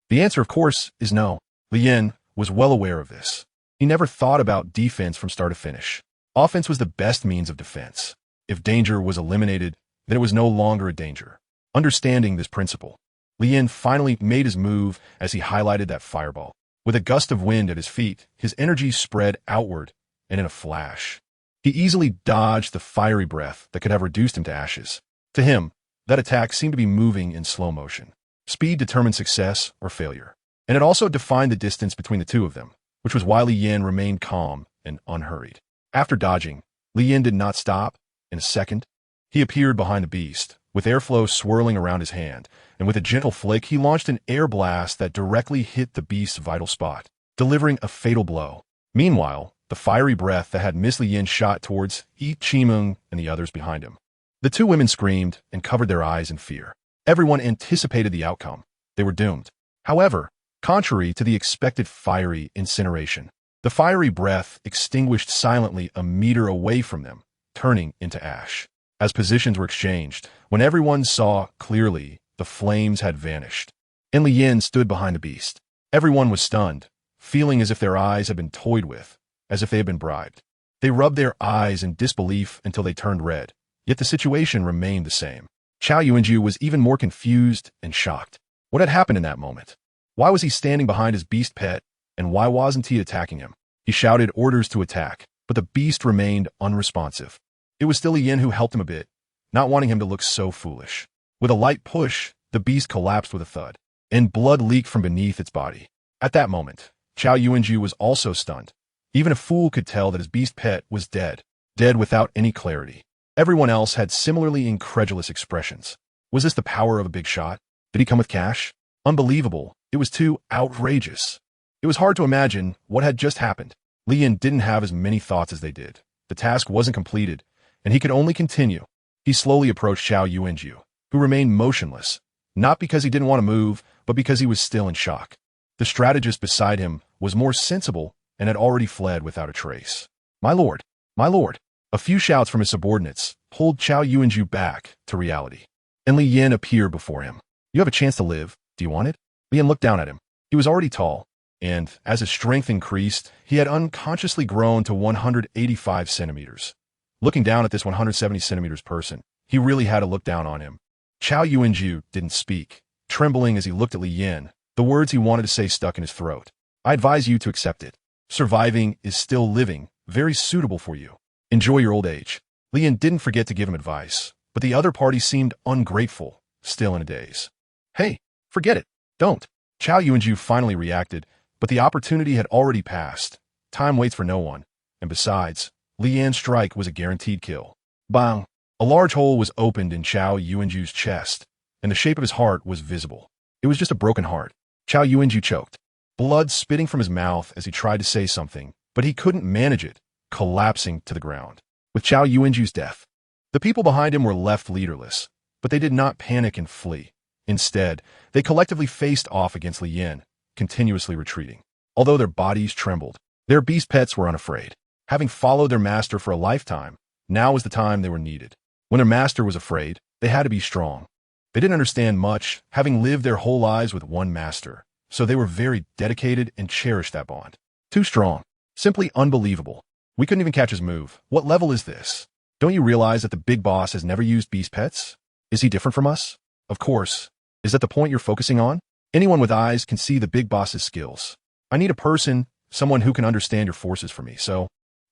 The answer, of course, is no. Li Yin was well aware of this. He never thought about defense from start to finish. Offense was the best means of defense. If danger was eliminated, then it was no longer a danger. Understanding this principle, Li Yin finally made his move as he highlighted that fireball. With a gust of wind at his feet, his energy spread outward, and in a flash, he easily dodged the fiery breath that could have reduced him to ashes. To him, that attack seemed to be moving in slow motion. Speed determined success or failure, and it also defined the distance between the two of them, which was why Li Yin remained calm and unhurried. After dodging, Li Yin did not stop. In a second, he appeared behind the beast, with airflow swirling around his hand, and with a gentle flick, he launched an air blast that directly hit the beast's vital spot, delivering a fatal blow. Meanwhile, the fiery breath that had Miss Li Yin shot towards Yi Qimeng and the others behind him. The two women screamed and covered their eyes in fear. Everyone anticipated the outcome. They were doomed. However, contrary to the expected fiery incineration, the fiery breath extinguished silently a meter away from them, turning into ash. As positions were exchanged, when everyone saw clearly, the flames had vanished, and Li Yin stood behind the beast. Everyone was stunned, feeling as if their eyes had been toyed with, as if they had been bribed. They rubbed their eyes in disbelief until they turned red, yet the situation remained the same. Chao Yuanju was even more confused and shocked. What had happened in that moment? Why was he standing behind his beast pet, and why wasn't he attacking him? He shouted orders to attack, but the beast remained unresponsive. It was still Li Yin who helped him a bit, not wanting him to look so foolish. With a light push, the beast collapsed with a thud, and blood leaked from beneath its body. At that moment, Chao Yuanju was also stunned. Even a fool could tell that his beast pet was dead without any clarity. Everyone else had similarly incredulous expressions. Was this the power of a big shot? Did he come with cash? Unbelievable. It was too outrageous. It was hard to imagine what had just happened. Li Yin didn't have as many thoughts as they did. The task wasn't completed, and he could only continue. He slowly approached Chao Yuanju, who remained motionless, not because he didn't want to move, but because he was still in shock. The strategist beside him was more sensible and had already fled without a trace. My lord! My lord! A few shouts from his subordinates pulled Chao Yuanju back to reality, and Li Yin appeared before him. You have a chance to live. Do you want it? Li Yin looked down at him. He was already tall, and as his strength increased, he had unconsciously grown to 185 centimeters. Looking down at this 170 centimeters person, he really had to look down on him. Chao Yuanju didn't speak, trembling as he looked at Li Yin. The words he wanted to say stuck in his throat. I advise you to accept it. Surviving is still living, very suitable for you. Enjoy your old age. Li Yin didn't forget to give him advice, but the other party seemed ungrateful, still in a daze. Hey, forget it. Don't. Chao Yuanju finally reacted, but the opportunity had already passed. Time waits for no one, and besides, Li Yin's strike was a guaranteed kill. Bang! A large hole was opened in Chao Yuanju's chest, and the shape of his heart was visible. It was just a broken heart. Chao Yuanju choked, blood spitting from his mouth as he tried to say something, but he couldn't manage it, collapsing to the ground. With Chao Yuanju's death, the people behind him were left leaderless, but they did not panic and flee. Instead, they collectively faced off against Li Yin, continuously retreating. Although their bodies trembled, their beast pets were unafraid. Having followed their master for a lifetime, now was the time they were needed. When their master was afraid, they had to be strong. They didn't understand much, having lived their whole lives with one master, so they were very dedicated and cherished that bond. Too strong. Simply unbelievable. We couldn't even catch his move. What level is this? Don't you realize that the big boss has never used beast pets? Is he different from us? Of course. Is that the point you're focusing on? Anyone with eyes can see the big boss's skills. I need a person, someone who can understand your forces for me, so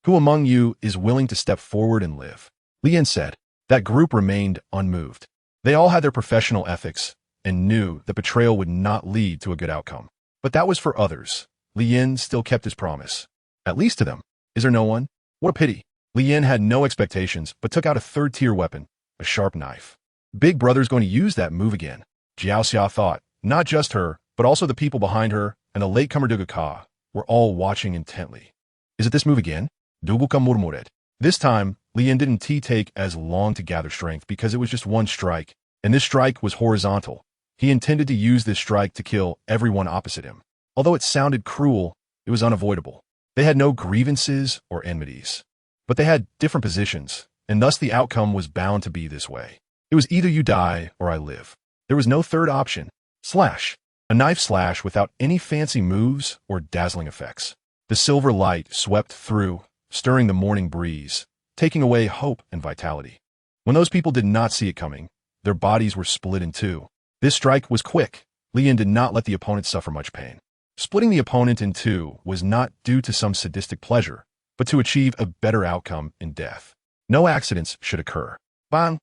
who among you is willing to step forward and live? Li Yin said. That group remained unmoved. They all had their professional ethics and knew that betrayal would not lead to a good outcome. But that was for others. Li Yin still kept his promise. At least to them. Is there no one? What a pity. Li Yin had no expectations, but took out a third-tier weapon, a sharp knife. Big Brother's going to use that move again. Jiao Xia thought, not just her, but also the people behind her and the latecomer Duga Ka. were all watching intently. Is it this move again? Duguka murmured. This time, Lian didn't take as long to gather strength because it was just one strike, and this strike was horizontal. He intended to use this strike to kill everyone opposite him. Although it sounded cruel, it was unavoidable. They had no grievances or enmities, but they had different positions, and thus the outcome was bound to be this way. It was either you die or I live. There was no third option. Slash. A knife slash without any fancy moves or dazzling effects. The silver light swept through, stirring the morning breeze, taking away hope and vitality. When those people did not see it coming, their bodies were split in two. This strike was quick. Lian did not let the opponent suffer much pain. Splitting the opponent in two was not due to some sadistic pleasure, but to achieve a better outcome in death. No accidents should occur. Bang!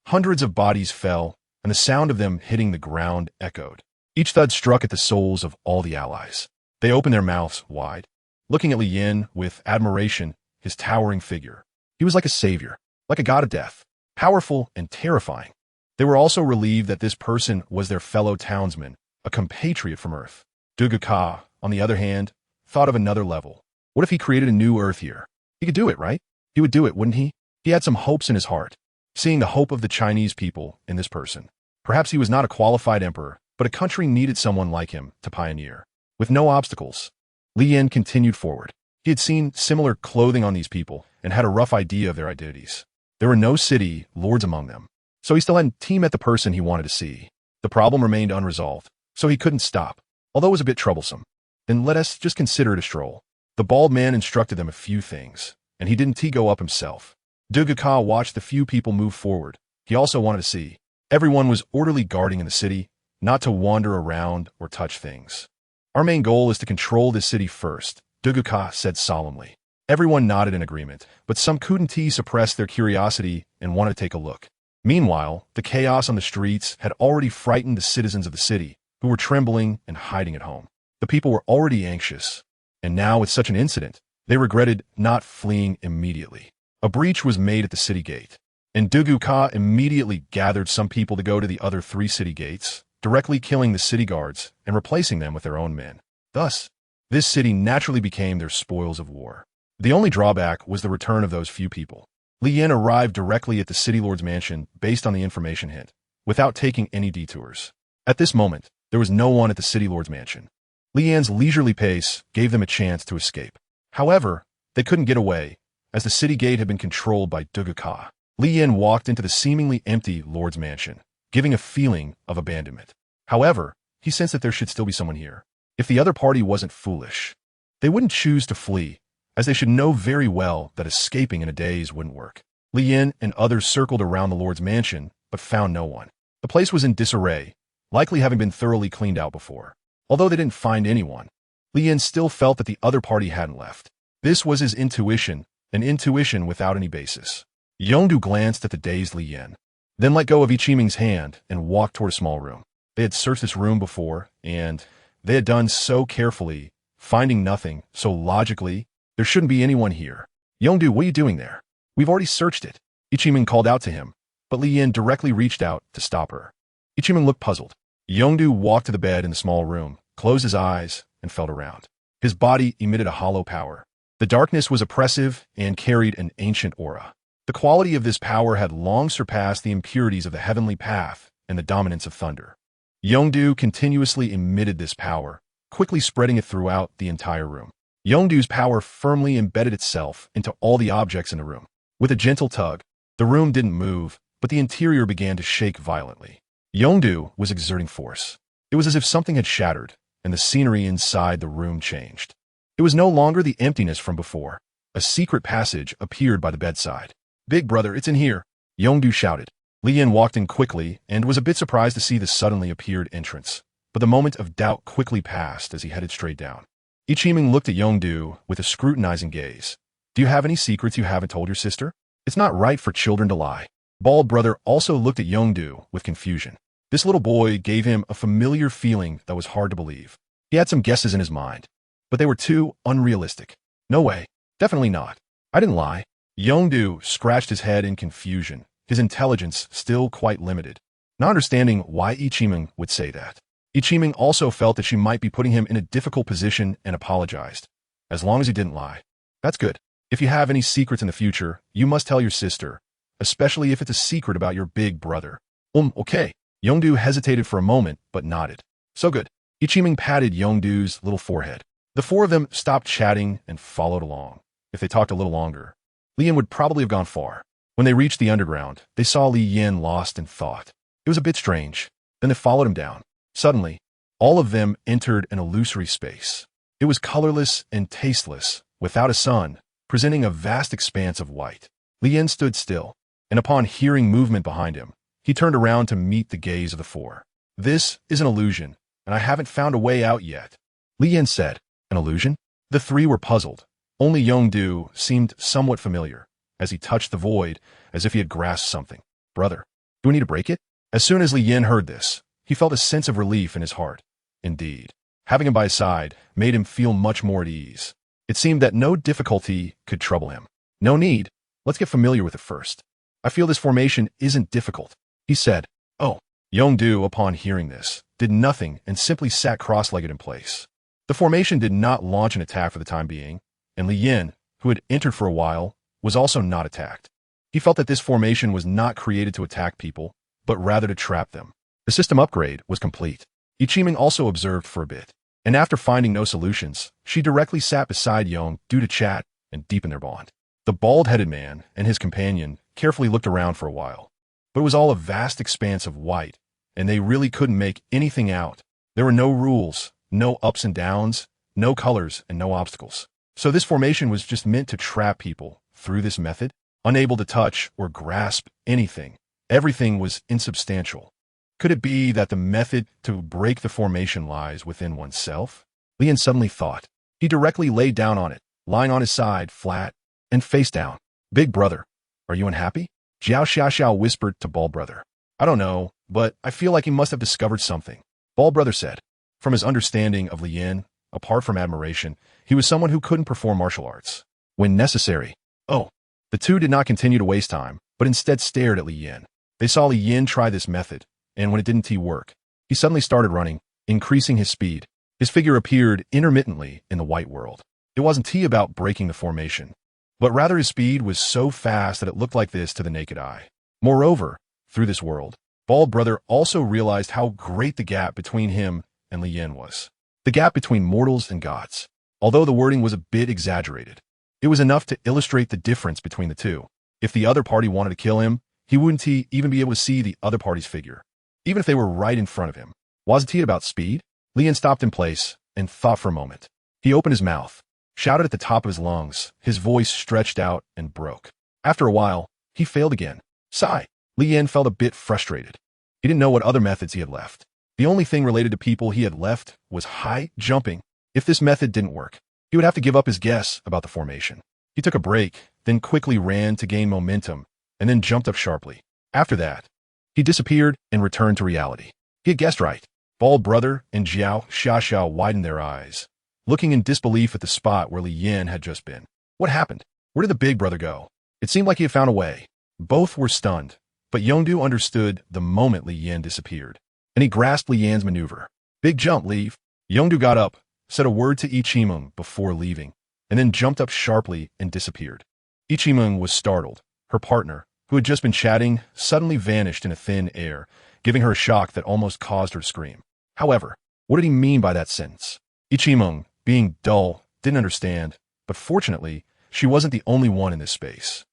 Hundreds of bodies fell, and the sound of them hitting the ground echoed. Each thud struck at the souls of all the allies. They opened their mouths wide, looking at Li Yin with admiration, his towering figure. He was like a savior, like a god of death, powerful and terrifying. They were also relieved that this person was their fellow townsman, a compatriot from Earth. Duguka, on the other hand, thought of another level. What if he created a new Earth here? He could do it, right? He would do it, wouldn't he? He had some hopes in his heart, seeing the hope of the Chinese people in this person. Perhaps he was not a qualified emperor, but a country needed someone like him to pioneer. With no obstacles, Li Yin continued forward. He had seen similar clothing on these people and had a rough idea of their identities. There were no city lords among them, so he still hadn't met the person he wanted to see. The problem remained unresolved, so he couldn't stop, although it was a bit troublesome. Then let us just consider it a stroll. The bald man instructed them a few things, and he didn't go up himself. Duguka watched the few people move forward. He also wanted to see. Everyone was orderly guarding in the city, not to wander around or touch things. Our main goal is to control this city first, Duguka said solemnly. Everyone nodded in agreement, but some couldn't suppress their curiosity and wanted to take a look. Meanwhile, the chaos on the streets had already frightened the citizens of the city, who were trembling and hiding at home. The people were already anxious, and now with such an incident, they regretted not fleeing immediately. A breach was made at the city gate, and Duguka immediately gathered some people to go to the other 3 city gates, directly killing the city guards and replacing them with their own men. Thus, this city naturally became their spoils of war. The only drawback was the return of those few people. Li Yin arrived directly at the city lord's mansion based on the information hint, without taking any detours. At this moment, there was no one at the city lord's mansion. Li Yin's leisurely pace gave them a chance to escape. However, they couldn't get away, as the city gate had been controlled by Duguka. Li Yin walked into the seemingly empty lord's mansion, giving a feeling of abandonment. However, he sensed that there should still be someone here. If the other party wasn't foolish, they wouldn't choose to flee, as they should know very well that escaping in a daze wouldn't work. Li Yin and others circled around the lord's mansion, but found no one. The place was in disarray, likely having been thoroughly cleaned out before. Although they didn't find anyone, Li Yin still felt that the other party hadn't left. This was his intuition, an intuition without any basis. Yongdu glanced at the dazed Li Yin, then let go of Ichiming's hand and walked toward a small room. They had searched this room before, and they had done so carefully, finding nothing, so logically, there shouldn't be anyone here. Yongdu, what are you doing there? We've already searched it. Ichiming called out to him, but Li Yin directly reached out to stop her. Ichiming looked puzzled. Yongdu walked to the bed in the small room, closed his eyes, and felt around. His body emitted a hollow power. The darkness was oppressive and carried an ancient aura. The quality of this power had long surpassed the impurities of the heavenly path and the dominance of thunder. Yongdu continuously emitted this power, quickly spreading it throughout the entire room. Yongdu's power firmly embedded itself into all the objects in the room. With a gentle tug, the room didn't move, but the interior began to shake violently. Yongdu was exerting force. It was as if something had shattered, and the scenery inside the room changed. It was no longer the emptiness from before. A secret passage appeared by the bedside. "Big brother, it's in here," Yongdu shouted. Li Yin walked in quickly and was a bit surprised to see the suddenly appeared entrance, but the moment of doubt quickly passed as he headed straight down. Ichiming looked at Yongdu with a scrutinizing gaze. "Do you have any secrets you haven't told your sister? It's not right for children to lie." Bald brother also looked at Yongdu with confusion. This little boy gave him a familiar feeling that was hard to believe. He had some guesses in his mind, but they were too unrealistic. "No way. Definitely not. I didn't lie." Yongdu scratched his head in confusion, his intelligence still quite limited, not understanding why Ichiming would say that. Ichiming also felt that she might be putting him in a difficult position and apologized. As long as he didn't lie. That's good. If you have any secrets in the future, you must tell your sister, especially if it's a secret about your big brother. Okay. Yongdu hesitated for a moment, but nodded. So good. Ichiming patted Yongdu's little forehead. The four of them stopped chatting and followed along. If they talked a little longer, Li Yin would probably have gone far. When they reached the underground, they saw Li Yin lost in thought. It was a bit strange. Then they followed him down. Suddenly, all of them entered an illusory space. It was colorless and tasteless, without a sun, presenting a vast expanse of white. Li Yin stood still, and upon hearing movement behind him, he turned around to meet the gaze of the four. This is an illusion, and I haven't found a way out yet. Li Yin said. An illusion? The three were puzzled. Only Yongdu seemed somewhat familiar, as he touched the void, as if he had grasped something. Brother, do we need to break it? As soon as Li Yin heard this, he felt a sense of relief in his heart. Indeed, having him by his side made him feel much more at ease. It seemed that no difficulty could trouble him. No need. Let's get familiar with it first. I feel this formation isn't difficult, he said. Oh. Yongdu, upon hearing this, did nothing and simply sat cross-legged in place. The formation did not launch an attack for the time being, and Li Yin, who had entered for a while, was also not attacked. He felt that this formation was not created to attack people, but rather to trap them. The system upgrade was complete. Ichiming also observed for a bit, and after finding no solutions, she directly sat beside Yongdu to chat and deepen their bond. The bald-headed man and his companion carefully looked around for a while, but it was all a vast expanse of white, and they really couldn't make anything out. There were no rules, no ups and downs, no colors, and no obstacles. So this formation was just meant to trap people through this method, unable to touch or grasp anything. Everything was insubstantial. Could it be that the method to break the formation lies within oneself? Li Yin suddenly thought. He directly lay down on it, lying on his side, flat, and face down. Big brother, are you unhappy? Jiao Xiaoxiao whispered to Bald Brother. I don't know, but I feel like he must have discovered something. Bald Brother said. From his understanding of Li Yin, apart from admiration, he was someone who couldn't perform martial arts. When necessary. Oh. The two did not continue to waste time, but instead stared at Li Yin. They saw Li Yin try this method, and when it didn't work, he suddenly started running, increasing his speed. His figure appeared intermittently in the white world. It wasn't about breaking the formation, but rather his speed was so fast that it looked like this to the naked eye. Moreover, through this world, Bald Brother also realized how great the gap between him and Li Yin was. The gap between mortals and gods. Although the wording was a bit exaggerated, it was enough to illustrate the difference between the two. If the other party wanted to kill him, he wouldn't even be able to see the other party's figure, even if they were right in front of him. Was it about speed? Li Yin stopped in place and thought for a moment. He opened his mouth, shouted at the top of his lungs, his voice stretched out and broke. After a while, he failed again. Sigh. Li Yin felt a bit frustrated. He didn't know what other methods he had left. The only thing related to people he had left was high jumping. If this method didn't work, he would have to give up his guess about the formation. He took a break, then quickly ran to gain momentum, and then jumped up sharply. After that, he disappeared and returned to reality. He had guessed right. Bald Brother and Jiao Xiaoxiao widened their eyes, looking in disbelief at the spot where Li Yin had just been. What happened? Where did the big brother go? It seemed like he had found a way. Both were stunned, but Yongdu understood the moment Li Yin disappeared, and he grasped Li Yin's maneuver. Big jump, leave. Yongdu got up, said a word to Ichiming before leaving, and then jumped up sharply and disappeared. Ichiming was startled. Her partner, who had just been chatting, suddenly vanished in a thin air, giving her a shock that almost caused her to scream. However, what did he mean by that sentence? Ichiming, being dull, didn't understand, but fortunately, she wasn't the only one in this space.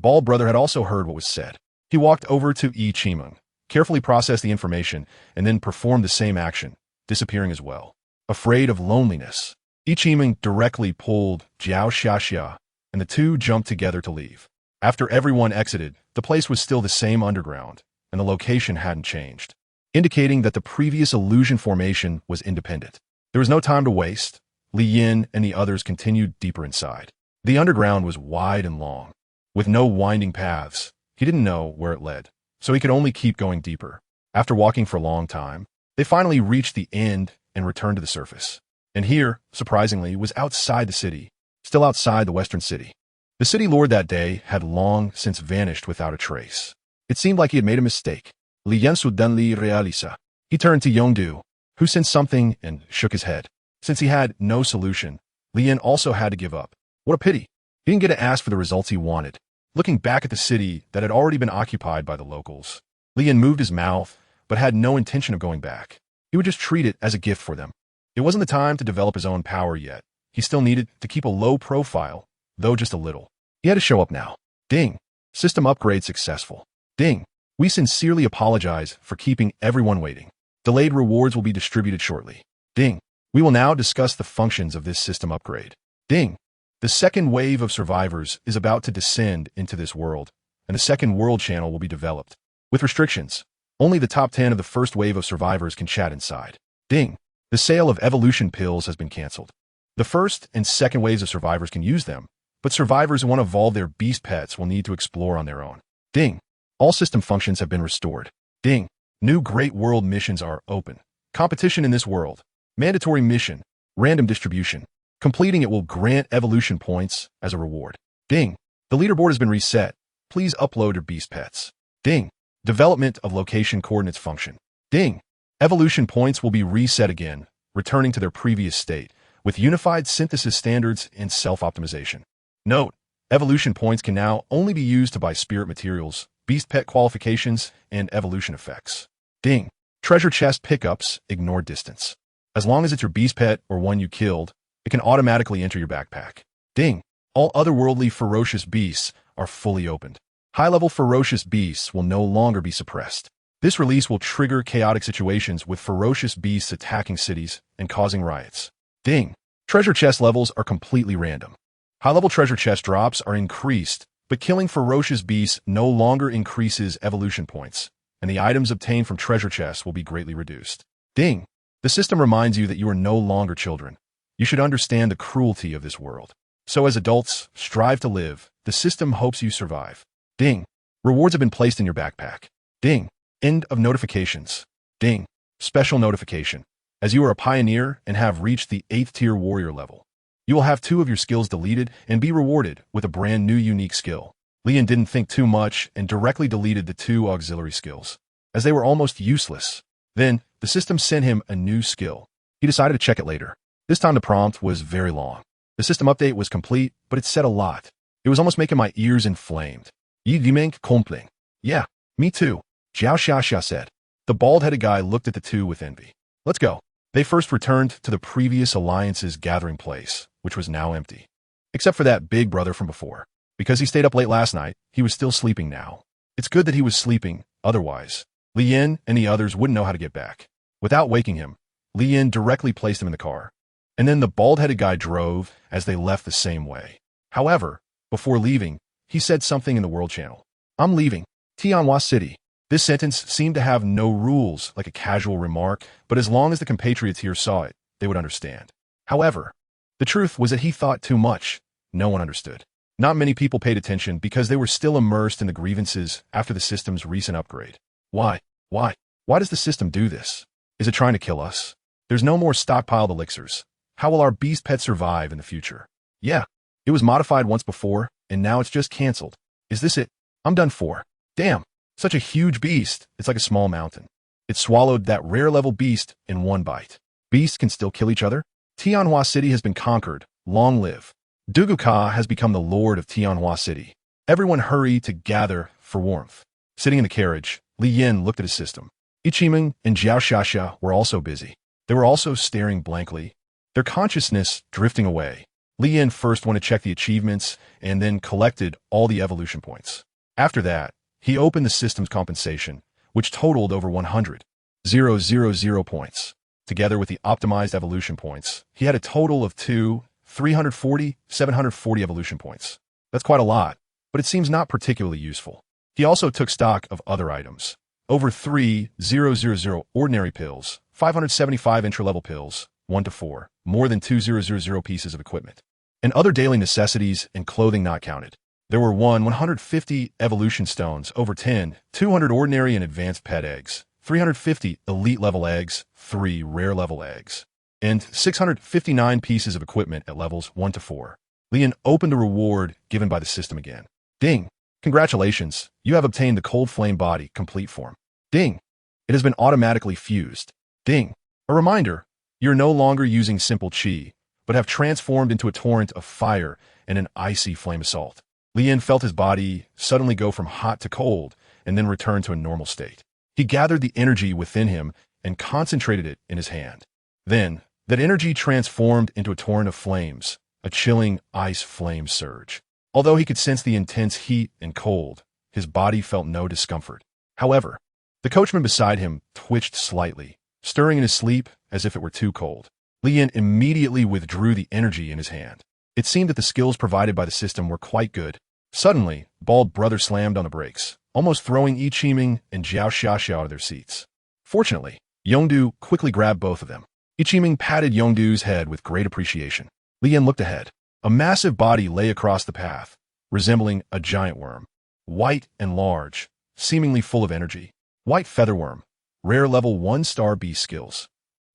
Bald Brother had also heard what was said. He walked over to Ichiming, carefully processed the information, and then performed the same action, disappearing as well. Afraid of loneliness, Ichiming directly pulled Jiao Xiaoxia, and the two jumped together to leave. After everyone exited, the place was still the same underground, and the location hadn't changed, indicating that the previous illusion formation was independent. There was no time to waste. Li Yin and the others continued deeper inside. The underground was wide and long, with no winding paths. He didn't know where it led, so he could only keep going deeper. After walking for a long time, they finally reached the end and returned to the surface. And here, surprisingly, was outside the city, still outside the western city. The city lord that day had long since vanished without a trace. It seemed like he had made a mistake. Li Yin suddenly realiza. He turned to Yongdu, who sensed something and shook his head. Since he had no solution, Lian also had to give up. What a pity. He didn't get to ask for the results he wanted. Looking back at the city that had already been occupied by the locals, Lian moved his mouth, but had no intention of going back. He would just treat it as a gift for them. It wasn't the time to develop his own power yet. He still needed to keep a low profile, though just a little. He had to show up now. Ding. System upgrade successful. Ding. We sincerely apologize for keeping everyone waiting. Delayed rewards will be distributed shortly. Ding. We will now discuss the functions of this system upgrade. Ding. The second wave of survivors is about to descend into this world, and the second world channel will be developed. With restrictions, only the top 10 of the first wave of survivors can chat inside. Ding. The sale of evolution pills has been canceled. The first and second waves of survivors can use them, but survivors who want to evolve their beast pets will need to explore on their own. Ding. All system functions have been restored. Ding. New Great World missions are open. Competition in this world. Mandatory mission. Random distribution. Completing it will grant evolution points as a reward. Ding. The leaderboard has been reset. Please upload your beast pets. Ding. Development of location coordinates function. Ding. Evolution points will be reset again, returning to their previous state, with unified synthesis standards and self-optimization. Note, evolution points can now only be used to buy spirit materials, beast pet qualifications, and evolution effects. Ding. Treasure chest pickups ignore distance. As long as it's your beast pet or one you killed, it can automatically enter your backpack. Ding. All otherworldly ferocious beasts are fully opened. High-level ferocious beasts will no longer be suppressed. This release will trigger chaotic situations with ferocious beasts attacking cities and causing riots. Ding. Treasure chest levels are completely random. High-level treasure chest drops are increased, but killing ferocious beasts no longer increases evolution points, and the items obtained from treasure chests will be greatly reduced. Ding. The system reminds you that you are no longer children. You should understand the cruelty of this world. So as adults, strive to live. The system hopes you survive. Ding. Rewards have been placed in your backpack. Ding. End of notifications. Ding. Special notification. As you are a pioneer and have reached the 8th tier warrior level, you will have 2 of your skills deleted and be rewarded with a brand new unique skill. Lian didn't think too much and directly deleted the 2 auxiliary skills, as they were almost useless. Then, the system sent him a new skill. He decided to check it later. This time the prompt was very long. The system update was complete, but it said a lot. It was almost making my ears inflamed. Yidimeng Kompling. Yeah, me too, Jiao Xiaxia said. The bald-headed guy looked at the 2 with envy. Let's go. They first returned to the previous alliance's gathering place, which was now empty. Except for that big brother from before. Because he stayed up late last night, he was still sleeping now. It's good that he was sleeping, otherwise, Li Yin and the others wouldn't know how to get back. Without waking him, Li Yin directly placed him in the car. And then the bald-headed guy drove as they left the same way. However, before leaving, he said something in the World Channel. I'm leaving Tianhua City. This sentence seemed to have no rules, like a casual remark, but as long as the compatriots here saw it, they would understand. However, the truth was that he thought too much. No one understood. Not many people paid attention because they were still immersed in the grievances after the system's recent upgrade. Why? Why? Why does the system do this? Is it trying to kill us? There's no more stockpiled elixirs. How will our beast pet survive in the future? Yeah, it was modified once before, and now it's just canceled. Is this it? I'm done for. Damn, such a huge beast, it's like a small mountain. It swallowed that rare-level beast in one bite. Beasts can still kill each other? Tianhua City has been conquered. Long live. Duguka has become the lord of Tianhua City. Everyone hurried to gather for warmth. Sitting in the carriage, Li Yin looked at his system. Ichiming and Jiao Xiaxia were also busy. They were also staring blankly, their consciousness drifting away. Li Yin first went to check the achievements and then collected all the evolution points. After that, he opened the system's compensation, which totaled over 100,000 points. Together with the optimized evolution points, he had a total of 740 evolution points. That's quite a lot, but it seems not particularly useful. He also took stock of other items. Over 3,000 ordinary pills, 575 entry-level pills, 1 to 4, more than 2,000 pieces of equipment, and other daily necessities and clothing not counted. There were 150 evolution stones, over 10, 200 ordinary and advanced pet eggs, 350 elite-level eggs, 3 rare-level eggs, and 659 pieces of equipment at levels 1 to 4. Lian opened a reward given by the system again. Ding! Congratulations, you have obtained the Cold Flame Body complete form. Ding! It has been automatically fused. Ding! A reminder, you're no longer using simple chi, but have transformed into a torrent of fire and an icy flame assault. Li Yin felt his body suddenly go from hot to cold and then return to a normal state. He gathered the energy within him and concentrated it in his hand. Then, that energy transformed into a torrent of flames, a chilling ice flame surge. Although he could sense the intense heat and cold, his body felt no discomfort. However, the coachman beside him twitched slightly, stirring in his sleep as if it were too cold. Li Yin immediately withdrew the energy in his hand. It seemed that the skills provided by the system were quite good. Suddenly, Bald Brother slammed on the brakes, almost throwing Yi Qiming and Jiao Xiaoxiao out of their seats. Fortunately, Yongdu quickly grabbed both of them. Yi Qiming patted Yongdu's head with great appreciation. Li Yin looked ahead. A massive body lay across the path, resembling a giant worm. White and large, seemingly full of energy. White featherworm, rare level 1-star beast skills.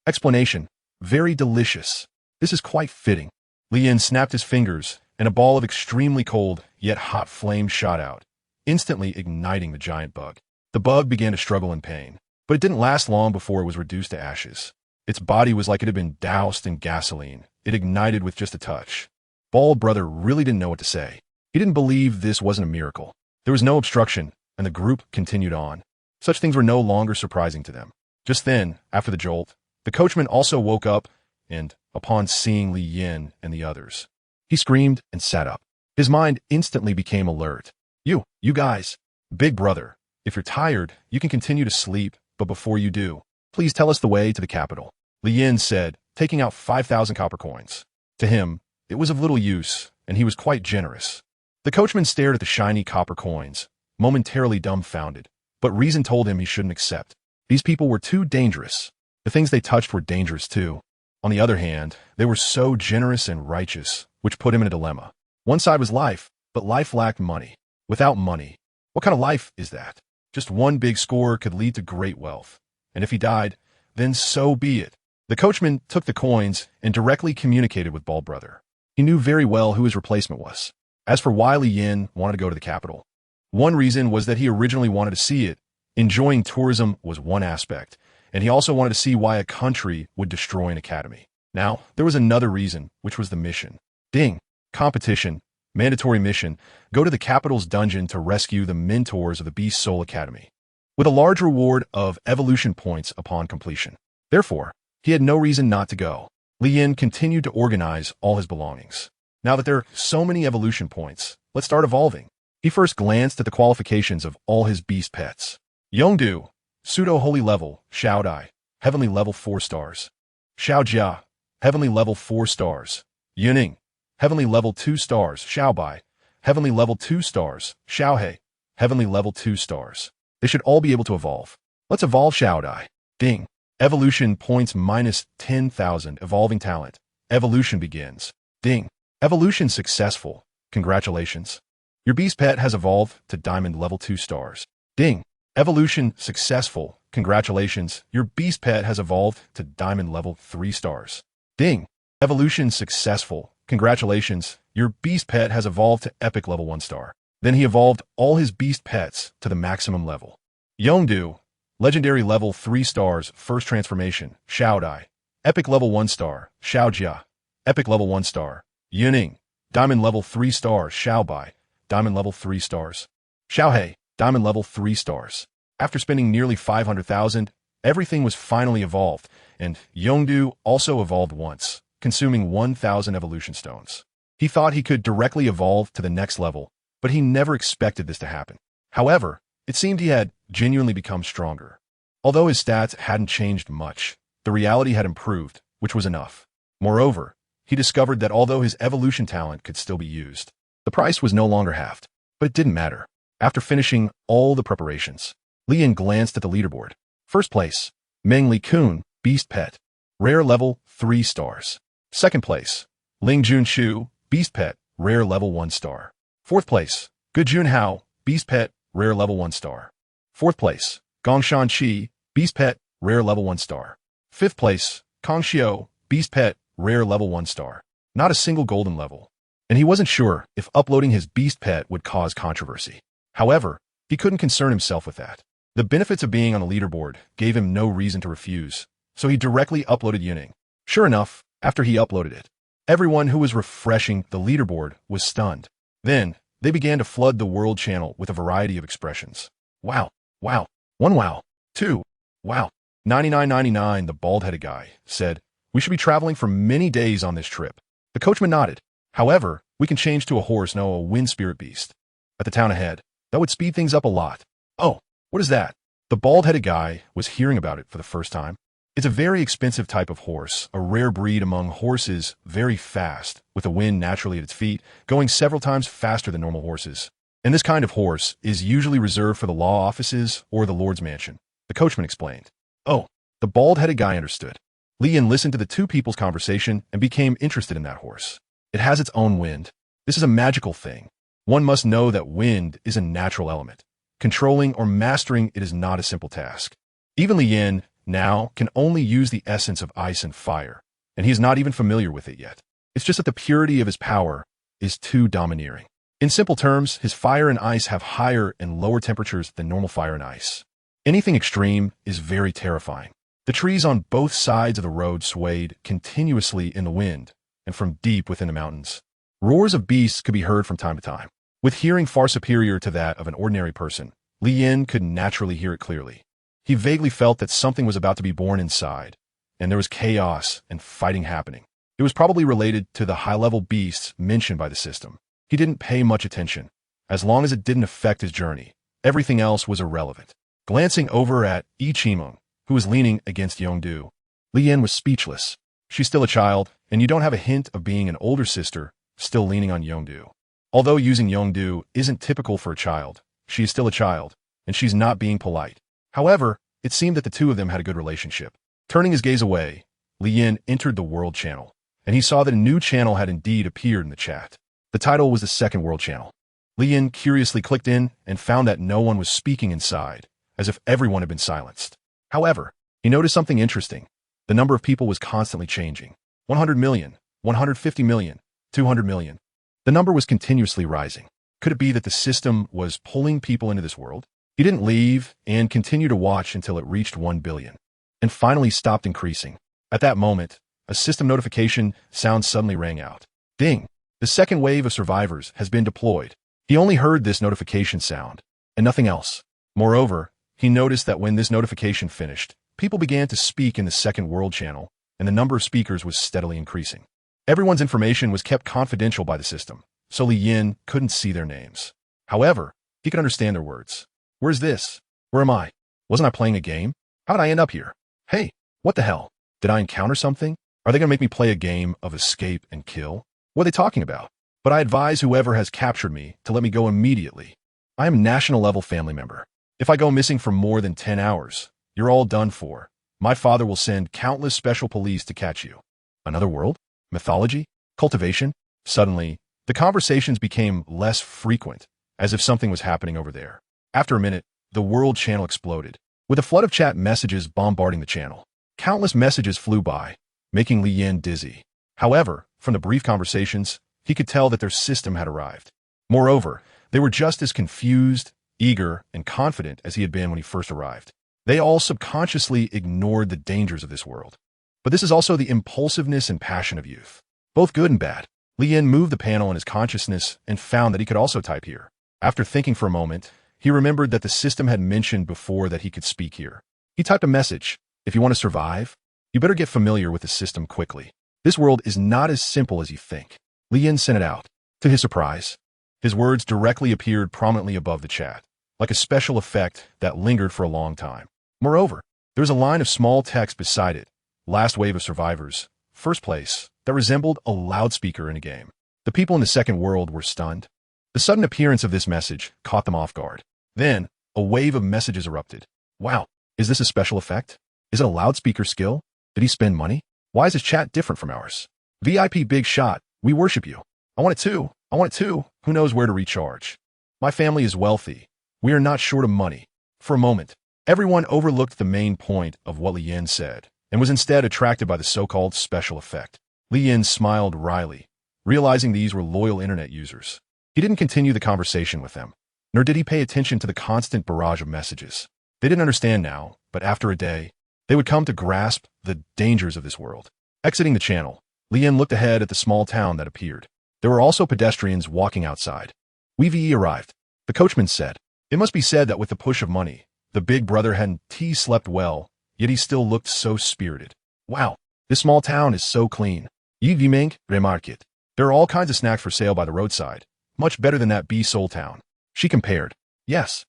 Explanation, very delicious. This is quite fitting. Li Yin snapped his fingers, and a ball of extremely cold, yet hot flame shot out, instantly igniting the giant bug. The bug began to struggle in pain, but it didn't last long before it was reduced to ashes. Its body was like it had been doused in gasoline. It ignited with just a touch. Bald Brother really didn't know what to say. He didn't believe this wasn't a miracle. There was no obstruction, and the group continued on. Such things were no longer surprising to them. Just then, after the jolt, the coachman also woke up and, upon seeing Li Yin and the others, he screamed and sat up. His mind instantly became alert. You guys. Big brother, if you're tired, you can continue to sleep, but before you do, please tell us the way to the capital. Li Yin said, taking out 5,000 copper coins. To him, it was of little use, and he was quite generous. The coachman stared at the shiny copper coins, momentarily dumbfounded, but reason told him he shouldn't accept. These people were too dangerous. The things they touched were dangerous too. On the other hand, they were so generous and righteous, which put him in a dilemma. One side was life, but life lacked money. Without money, what kind of life is that? Just one big score could lead to great wealth. And if he died, then so be it. The coachman took the coins and directly communicated with Bald Brother. He knew very well who his replacement was. As for why Li Yin wanted to go to the capital, one reason was that he originally wanted to see it. Enjoying tourism was one aspect, and he also wanted to see why a country would destroy an academy. Now, there was another reason, which was the mission. Ding. Competition. Mandatory mission. Go to the capital's dungeon to rescue the mentors of the Beast Soul Academy, with a large reward of evolution points upon completion. Therefore, he had no reason not to go. Li Yin continued to organize all his belongings. Now that there are so many evolution points, let's start evolving. He first glanced at the qualifications of all his beast pets. Yongdu, pseudo-holy level, Xiao Dai, heavenly level 4 stars. Xiao Jia, heavenly level 4 stars. Yuning, heavenly level 2 stars. Xiao Bai, heavenly level 2 stars. Xiao He, heavenly level 2 stars. They should all be able to evolve. Let's evolve Xiao Dai. Ding. Evolution points minus 10,000. Evolving talent. Evolution begins. Ding. Evolution successful. Congratulations. Your beast pet has evolved to diamond level 2 stars. Ding. Evolution successful. Congratulations. Your beast pet has evolved to diamond level 3 stars. Ding. Evolution successful. Congratulations. Your beast pet has evolved to epic level 1 star. Then he evolved all his beast pets to the maximum level. Yongdu, legendary level 3 stars, first transformation. Xiao Dai, epic level 1 star. Xiao Jia, epic level 1 star. Yuning, diamond level 3 stars. Xiao Bai, diamond level 3 stars. Xiao He, diamond level 3 stars. After spending nearly 500,000, everything was finally evolved, and Yongdu also evolved once, consuming 1,000 evolution stones. He thought he could directly evolve to the next level, but he never expected this to happen. However, it seemed he had genuinely become stronger. Although his stats hadn't changed much, the reality had improved, which was enough. Moreover, he discovered that although his evolution talent could still be used, the price was no longer halved. But it didn't matter. After finishing all the preparations, Li Yin glanced at the leaderboard. First place, Meng Li Kun, beast pet, rare level 3 stars. Second place, Ling Jun Chu, beast pet, rare level 1 star. Fourth place, Gujun Hao, beast pet, rare level 1 star. Fourth place, Gongshan Qi, beast pet, rare level 1 star. Fifth place, Kong Xiao, beast pet, rare level 1 star. Not a single golden level. And he wasn't sure if uploading his beast pet would cause controversy. However, he couldn't concern himself with that. The benefits of being on the leaderboard gave him no reason to refuse, so he directly uploaded Yining. Sure enough, after he uploaded it, everyone who was refreshing the leaderboard was stunned. Then, they began to flood the world channel with a variety of expressions. Wow, wow, 1 wow, 2, wow, 99.99, the bald-headed guy said. We should be traveling for many days on this trip. The coachman nodded. However, we can change to a horse, no, a wind spirit beast. At the town ahead, that would speed things up a lot. Oh, what is that? The bald-headed guy was hearing about it for the first time. It's a very expensive type of horse, a rare breed among horses, very fast, with the wind naturally at its feet, going several times faster than normal horses. And this kind of horse is usually reserved for the law offices or the Lord's mansion, the coachman explained. Oh, the bald-headed guy understood. Li Yin listened to the two people's conversation and became interested in that horse. It has its own wind. This is a magical thing. One must know that wind is a natural element. Controlling or mastering it is not a simple task. Even Li Yin now can only use the essence of ice and fire, and he is not even familiar with it yet. It's just that the purity of his power is too domineering. In simple terms, his fire and ice have higher and lower temperatures than normal fire and ice. Anything extreme is very terrifying. The trees on both sides of the road swayed continuously in the wind, and from deep within the mountains, roars of beasts could be heard from time to time. With hearing far superior to that of an ordinary person, Li Yin could naturally hear it clearly. He vaguely felt that something was about to be born inside, and there was chaos and fighting happening. It was probably related to the high-level beasts mentioned by the system. He didn't pay much attention. As long as it didn't affect his journey, everything else was irrelevant. Glancing over at Yi Qimeng, who was leaning against Yongdu, Li Yin was speechless. She's still a child, and you don't have a hint of being an older sister still leaning on Yongdu. Although using Yongdu isn't typical for a child, she is still a child, and she's not being polite. However, it seemed that the two of them had a good relationship. Turning his gaze away, Li Yin entered the world channel, and he saw that a new channel had indeed appeared in the chat. The title was the second world channel. Li Yin curiously clicked in and found that no one was speaking inside, as if everyone had been silenced. However, he noticed something interesting. The number of people was constantly changing. 100 million, 150 million, 200 million. The number was continuously rising. Could it be that the system was pulling people into this world? He didn't leave and continued to watch until it reached 1 billion, and finally stopped increasing. At that moment, a system notification sound suddenly rang out. Ding! The second wave of survivors has been deployed. He only heard this notification sound, and nothing else. Moreover, he noticed that when this notification finished, people began to speak in the second world channel, and the number of speakers was steadily increasing. Everyone's information was kept confidential by the system, so Li Yin couldn't see their names. However, he could understand their words. Where's this? Where am I? Wasn't I playing a game? How did I end up here? Hey, what the hell? Did I encounter something? Are they going to make me play a game of escape and kill? What are they talking about? But I advise whoever has captured me to let me go immediately. I am a national-level family member. If I go missing for more than 10 hours, you're all done for. My father will send countless special police to catch you. Another world? Mythology? Cultivation? Suddenly, the conversations became less frequent, as if something was happening over there. After a minute, the world channel exploded, with a flood of chat messages bombarding the channel. Countless messages flew by, making Li Yin dizzy. However, from the brief conversations, he could tell that their system had arrived. Moreover, they were just as confused, eager, and confident as he had been when he first arrived. They all subconsciously ignored the dangers of this world. But this is also the impulsiveness and passion of youth, both good and bad. Li Yin moved the panel in his consciousness and found that he could also type here. After thinking for a moment, he remembered that the system had mentioned before that he could speak here. He typed a message. If you want to survive, you better get familiar with the system quickly. This world is not as simple as you think. Li Yin sent it out. To his surprise, his words directly appeared prominently above the chat, like a special effect that lingered for a long time. Moreover, there was a line of small text beside it. Last wave of survivors. First place. That resembled a loudspeaker in a game. The people in the second world were stunned. The sudden appearance of this message caught them off guard. Then, a wave of messages erupted. Wow, is this a special effect? Is it a loudspeaker skill? Did he spend money? Why is his chat different from ours? VIP big shot, we worship you. I want it too. I want it too. Who knows where to recharge? My family is wealthy. We are not short of money. For a moment, everyone overlooked the main point of what Li Yin said, and was instead attracted by the so-called special effect. Li Yin smiled wryly, realizing these were loyal internet users. He didn't continue the conversation with them, nor did he pay attention to the constant barrage of messages. They didn't understand now, but after a day, They would come to grasp the dangers of this world. Exiting the channel, Lien looked ahead at the small town that appeared. There were also pedestrians walking outside. We arrived. The coachman said. It must be said that with the push of money, the big brother hadn't slept well, yet he still looked so spirited. Wow, this small town is so clean. Yviming, remark it. There are all kinds of snacks for sale by the roadside. Much better than that B-Soul town. She compared. Yes.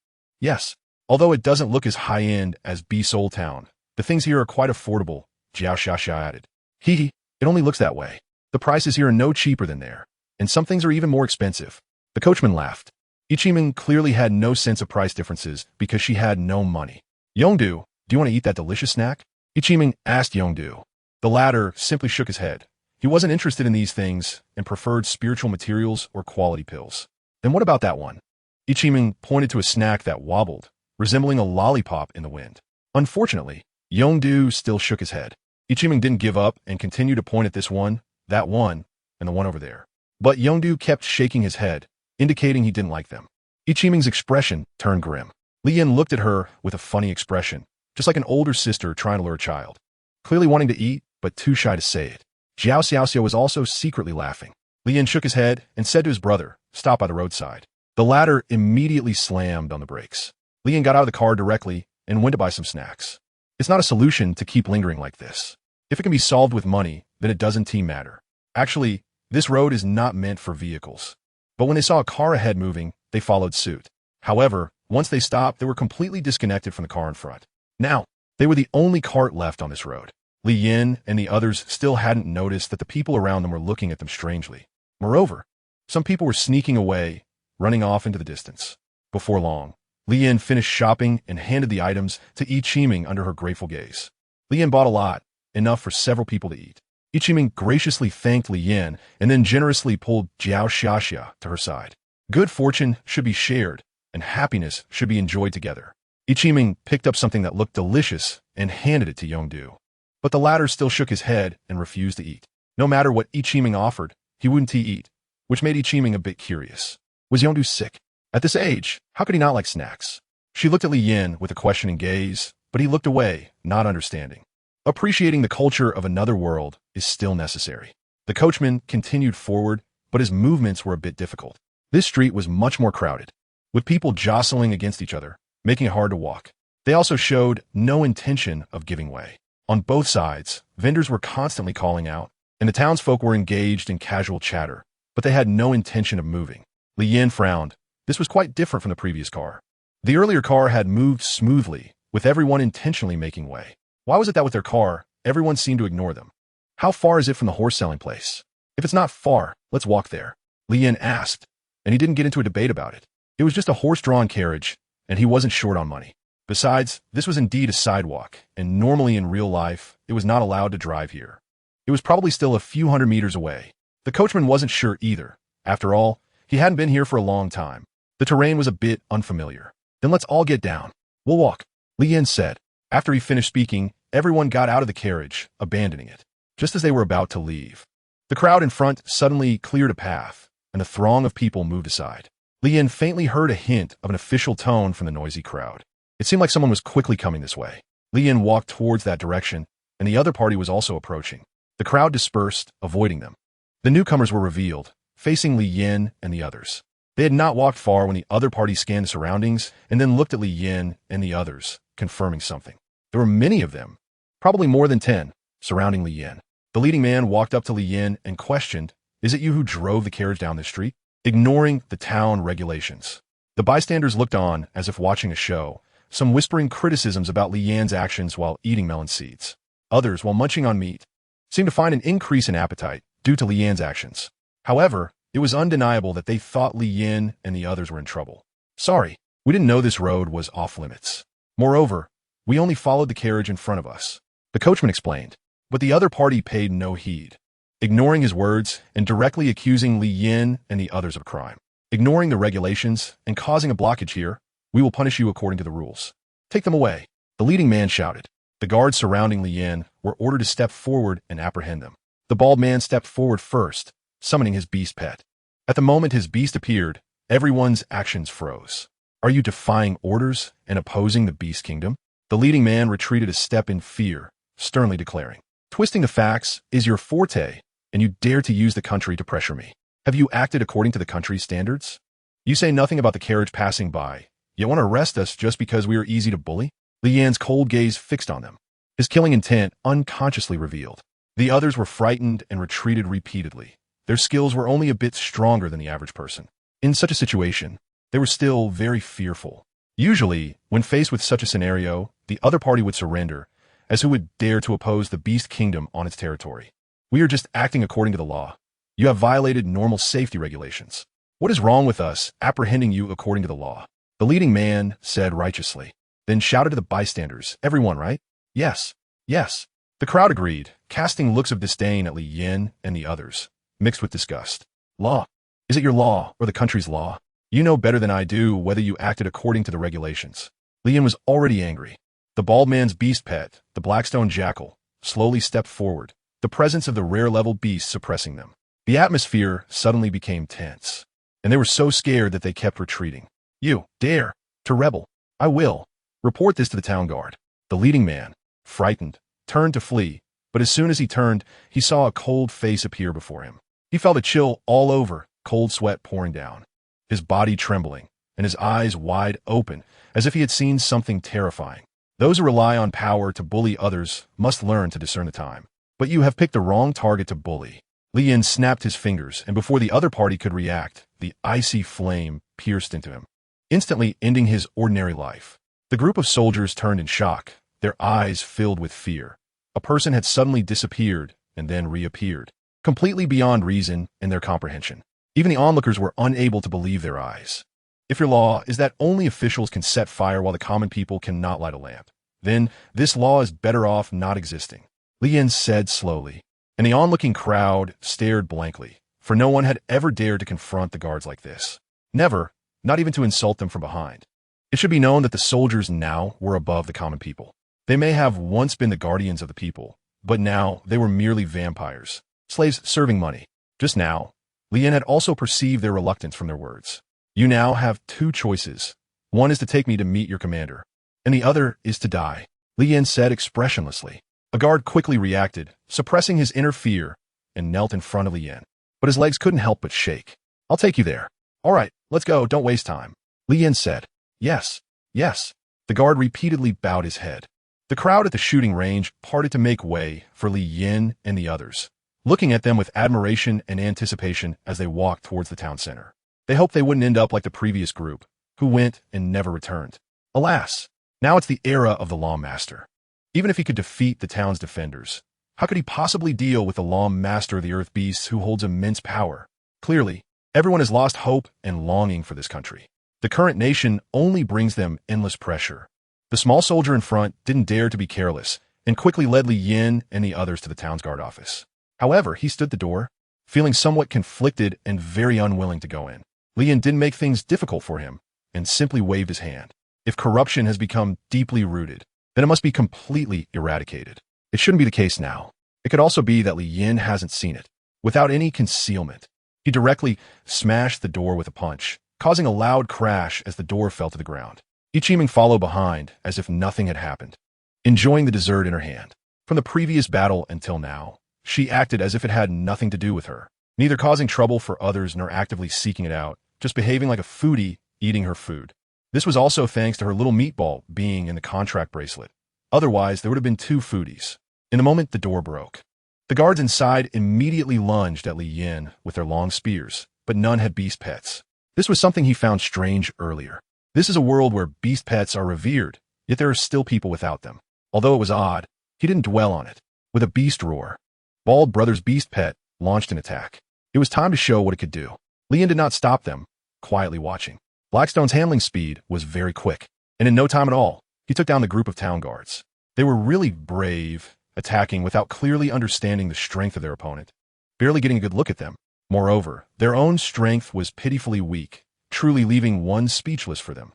Although it doesn't look as high-end as B-Soul town, the things here are quite affordable, Jiao Xia added. Hee, it only looks that way. The prices here are no cheaper than there, and some things are even more expensive. The coachman laughed. Ichiming clearly had no sense of price differences because she had no money. Yongdu, do you want to eat that delicious snack? Ichiming asked Yongdu. The latter simply shook his head. He wasn't interested in these things and preferred spiritual materials or quality pills. Then what about that one? Ichiming pointed to a snack that wobbled, resembling a lollipop in the wind. Unfortunately, Yongdu still shook his head. Ichiming didn't give up and continued to point at this one, that one, and the one over there. But Yongdu kept shaking his head, indicating he didn't like them. Ichiming's expression turned grim. Lien looked at her with a funny expression, just like an older sister trying to lure a child. Clearly wanting to eat, but too shy to say it. Jiao Xiaoxiao was also secretly laughing. Lien shook his head and said to his brother, stop by the roadside. The latter immediately slammed on the brakes. Lien got out of the car directly and went to buy some snacks. It's not a solution to keep lingering like this. If it can be solved with money, then it doesn't matter. Actually, this road is not meant for vehicles. But when they saw a car ahead moving, they followed suit. However, once they stopped, they were completely disconnected from the car in front. Now, they were the only cart left on this road. Li Yin and the others still hadn't noticed that the people around them were looking at them strangely. Moreover, some people were sneaking away, running off into the distance. Before long, Li Yin finished shopping and handed the items to Yi Qiming under her grateful gaze. Li Yin bought a lot, enough for several people to eat. Yi Qiming graciously thanked Li Yin and then generously pulled Jiao Xiaxia to her side. Good fortune should be shared, and happiness should be enjoyed together. Yi Qiming picked up something that looked delicious and handed it to Yongdu. But the latter still shook his head and refused to eat. No matter what Yi Qiming offered, he wouldn't eat, which made Yi Qiming a bit curious. Was Yongdu sick? At this age, how could he not like snacks? She looked at Li Yin with a questioning gaze, but he looked away, not understanding. Appreciating the culture of another world is still necessary. The coachman continued forward, but his movements were a bit difficult. This street was much more crowded, with people jostling against each other, making it hard to walk. They also showed no intention of giving way. On both sides, vendors were constantly calling out, and the townsfolk were engaged in casual chatter, but they had no intention of moving. Li Yin frowned. This was quite different from the previous car. The earlier car had moved smoothly, with everyone intentionally making way. Why was it that with their car, everyone seemed to ignore them? How far is it from the horse-selling place? If it's not far, let's walk there, Li Yin asked, and he didn't get into a debate about it. It was just a horse-drawn carriage, and he wasn't short on money. Besides, this was indeed a sidewalk, and normally in real life, it was not allowed to drive here. It was probably still a few hundred meters away. The coachman wasn't sure either. After all, he hadn't been here for a long time. The terrain was a bit unfamiliar. Then let's all get down. We'll walk, Li Yin said. After he finished speaking, everyone got out of the carriage, abandoning it, just as they were about to leave. The crowd in front suddenly cleared a path, and the throng of people moved aside. Li Yin faintly heard a hint of an official tone from the noisy crowd. It seemed like someone was quickly coming this way. Li Yin walked towards that direction, and the other party was also approaching. The crowd dispersed, avoiding them. The newcomers were revealed, facing Li Yin and the others. They had not walked far when the other party scanned the surroundings and then looked at Li Yin and the others, confirming something. There were many of them, probably more than 10, surrounding Li Yin. The leading man walked up to Li Yin and questioned, "Is it you who drove the carriage down this street?" Ignoring the town regulations. The bystanders looked on as if watching a show, some whispering criticisms about Li Yin's actions while eating melon seeds. Others, while munching on meat, seemed to find an increase in appetite due to Li Yin's actions. However, it was undeniable that they thought Li Yin and the others were in trouble. "Sorry, we didn't know this road was off limits. Moreover, we only followed the carriage in front of us," the coachman explained, but the other party paid no heed, ignoring his words and directly accusing Li Yin and the others of crime. "Ignoring the regulations and causing a blockage here, we will punish you according to the rules. Take them away," the leading man shouted. The guards surrounding Li Yin were ordered to step forward and apprehend them. The bald man stepped forward first, summoning his beast pet. At the moment his beast appeared, everyone's actions froze. "Are you defying orders and opposing the beast kingdom?" The leading man retreated a step in fear, sternly declaring, "Twisting the facts is your forte, and you dare to use the country to pressure me. Have you acted according to the country's standards? You say nothing about the carriage passing by, yet want to arrest us just because we are easy to bully?" Li Yan's cold gaze fixed on them, his killing intent unconsciously revealed. The others were frightened and retreated repeatedly. Their skills were only a bit stronger than the average person. In such a situation, they were still very fearful. Usually, when faced with such a scenario, the other party would surrender, as who would dare to oppose the Beast Kingdom on its territory? "We are just acting according to the law. You have violated normal safety regulations. What is wrong with us apprehending you according to the law?" The leading man said righteously, then shouted to the bystanders, "Everyone, right?" "Yes, yes." The crowd agreed, casting looks of disdain at Li Yan and the others, mixed with disgust. "Law? Is it your law or the country's law? You know better than I do whether you acted according to the regulations." Li Yan was already angry. The bald man's beast pet, the Blackstone Jackal, slowly stepped forward, the presence of the rare-level beast suppressing them. The atmosphere suddenly became tense, and they were so scared that they kept retreating. "You dare to rebel? I will. Report this to the town guard." The leading man, frightened, turned to flee, but as soon as he turned, he saw a cold face appear before him. He felt a chill all over, cold sweat pouring down, his body trembling, and his eyes wide open, as if he had seen something terrifying. Those who rely on power to bully others must learn to discern the time. "But you have picked the wrong target to bully." Li Yan snapped his fingers, and before the other party could react, the icy flame pierced into him, instantly ending his ordinary life. The group of soldiers turned in shock, their eyes filled with fear. A person had suddenly disappeared and then reappeared, completely beyond reason and their comprehension. Even the onlookers were unable to believe their eyes. If your law is that only officials can set fire while the common people cannot light a lamp, then this law is better off not existing, Li Yan said slowly, and the onlooking crowd stared blankly, for no one had ever dared to confront the guards like this. Never, not even to insult them from behind. It should be known that the soldiers now were above the common people. They may have once been the guardians of the people, but now they were merely vampires, slaves serving money. Just now, Li Yan had also perceived their reluctance from their words. "You now have two choices. One is to take me to meet your commander, and the other is to die," Li Yan said expressionlessly. A guard quickly reacted, suppressing his inner fear, and knelt in front of Li Yan. But his legs couldn't help but shake. "I'll take you there." "All right, let's go, don't waste time," Li Yan said. "Yes, yes." The guard repeatedly bowed his head. The crowd at the shooting range parted to make way for Li Yan and the others, looking at them with admiration and anticipation as they walked towards the town center. They hoped they wouldn't end up like the previous group, who went and never returned. Alas, now it's the era of the Lawmaster. Even if he could defeat the town's defenders, how could he possibly deal with the Lawmaster of the Earth Beasts who holds immense power? Clearly, everyone has lost hope and longing for this country. The current nation only brings them endless pressure. The small soldier in front didn't dare to be careless and quickly led Li Yan and the others to the town's guard office. However, he stood at the door, feeling somewhat conflicted and very unwilling to go in. Li Yan didn't make things difficult for him and simply waved his hand. If corruption has become deeply rooted, then it must be completely eradicated. It shouldn't be the case now. It could also be that Li Yan hasn't seen it. Without any concealment, he directly smashed the door with a punch, causing a loud crash as the door fell to the ground. Ichiming followed behind as if nothing had happened, enjoying the dessert in her hand. From the previous battle until now, she acted as if it had nothing to do with her, neither causing trouble for others nor actively seeking it out, just behaving like a foodie eating her food. This was also thanks to her little meatball being in the contract bracelet. Otherwise, there would have been two foodies. In a moment, the door broke. The guards inside immediately lunged at Li Yan with their long spears, but none had beast pets. This was something he found strange earlier. This is a world where beast pets are revered, yet there are still people without them. Although it was odd, he didn't dwell on it. With a beast roar, Bald Brother's beast pet launched an attack. It was time to show what it could do. Li Yan did not stop them, quietly watching. Blackstone's handling speed was very quick, and in no time at all, he took down the group of town guards. They were really brave, attacking without clearly understanding the strength of their opponent, barely getting a good look at them. Moreover, their own strength was pitifully weak, truly leaving one speechless for them.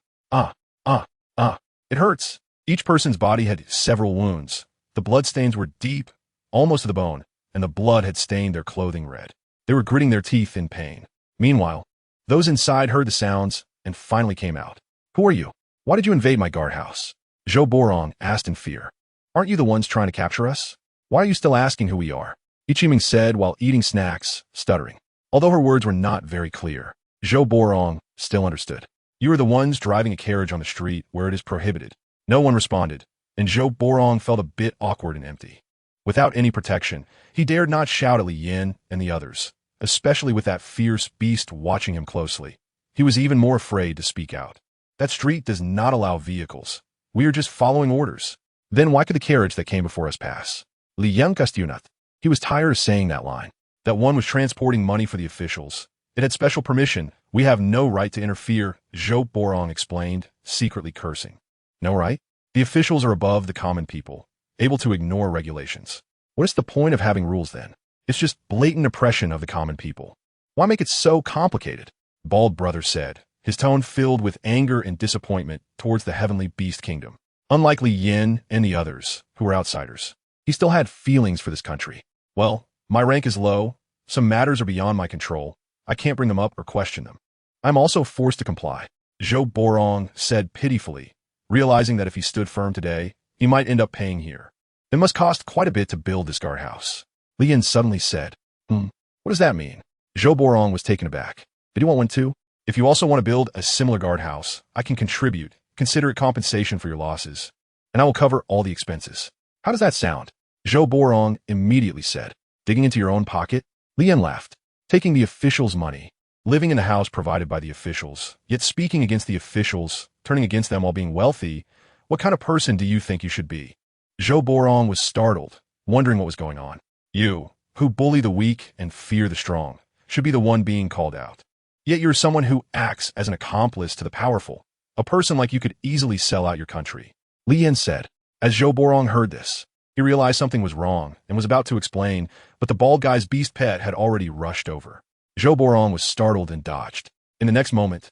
It hurts. Each person's body had several wounds. The bloodstains were deep, almost to the bone, and the blood had stained their clothing red. They were gritting their teeth in pain. Meanwhile, those inside heard the sounds and finally came out. "Who are you? Why did you invade my guardhouse?" Zhou Borong asked in fear. Aren't you the ones trying to capture us? Why are you still asking who we are? Ichiming said while eating snacks, stuttering. Although her words were not very clear, Zhou Borong still understood. You are the ones driving a carriage on the street where it is prohibited. No one responded, and Zhou Borong felt a bit awkward and empty. Without any protection, he dared not shout at Li Yin and the others, especially with that fierce beast watching him closely. He was even more afraid to speak out. That street does not allow vehicles. We are just following orders. Then why could the carriage that came before us pass? Li Yin Kastunat. He was tired of saying that line. That one was transporting money for the officials. It had special permission. We have no right to interfere, Zhou Borong explained, secretly cursing. No right? The officials are above the common people, able to ignore regulations. What is the point of having rules then? It's just blatant oppression of the common people. Why make it so complicated? Bald Brother said, his tone filled with anger and disappointment towards the heavenly beast kingdom. Unlike Li Yin and the others, who were outsiders, he still had feelings for this country. Well, my rank is low. Some matters are beyond my control. I can't bring them up or question them. I'm also forced to comply, Zhou Borong said pitifully, realizing that if he stood firm today, he might end up paying here. It must cost quite a bit to build this guardhouse. Li Yin suddenly said, What does that mean? Zhou Borong was taken aback. Did you want one too? If you also want to build a similar guardhouse, I can contribute. Consider it compensation for your losses, and I will cover all the expenses. How does that sound? Zhou Borong immediately said. Digging into your own pocket? Li Yin laughed. Taking the officials' money, living in a house provided by the officials, yet speaking against the officials, turning against them while being wealthy, what kind of person do you think you should be? Zhou Borong was startled, wondering what was going on. You, who bully the weak and fear the strong, should be the one being called out. Yet you're someone who acts as an accomplice to the powerful. A person like you could easily sell out your country. Li Yin said. As Zhou Borong heard this, he realized something was wrong and was about to explain, but the bald guy's beast pet had already rushed over. Zhou Borong was startled and dodged. In the next moment,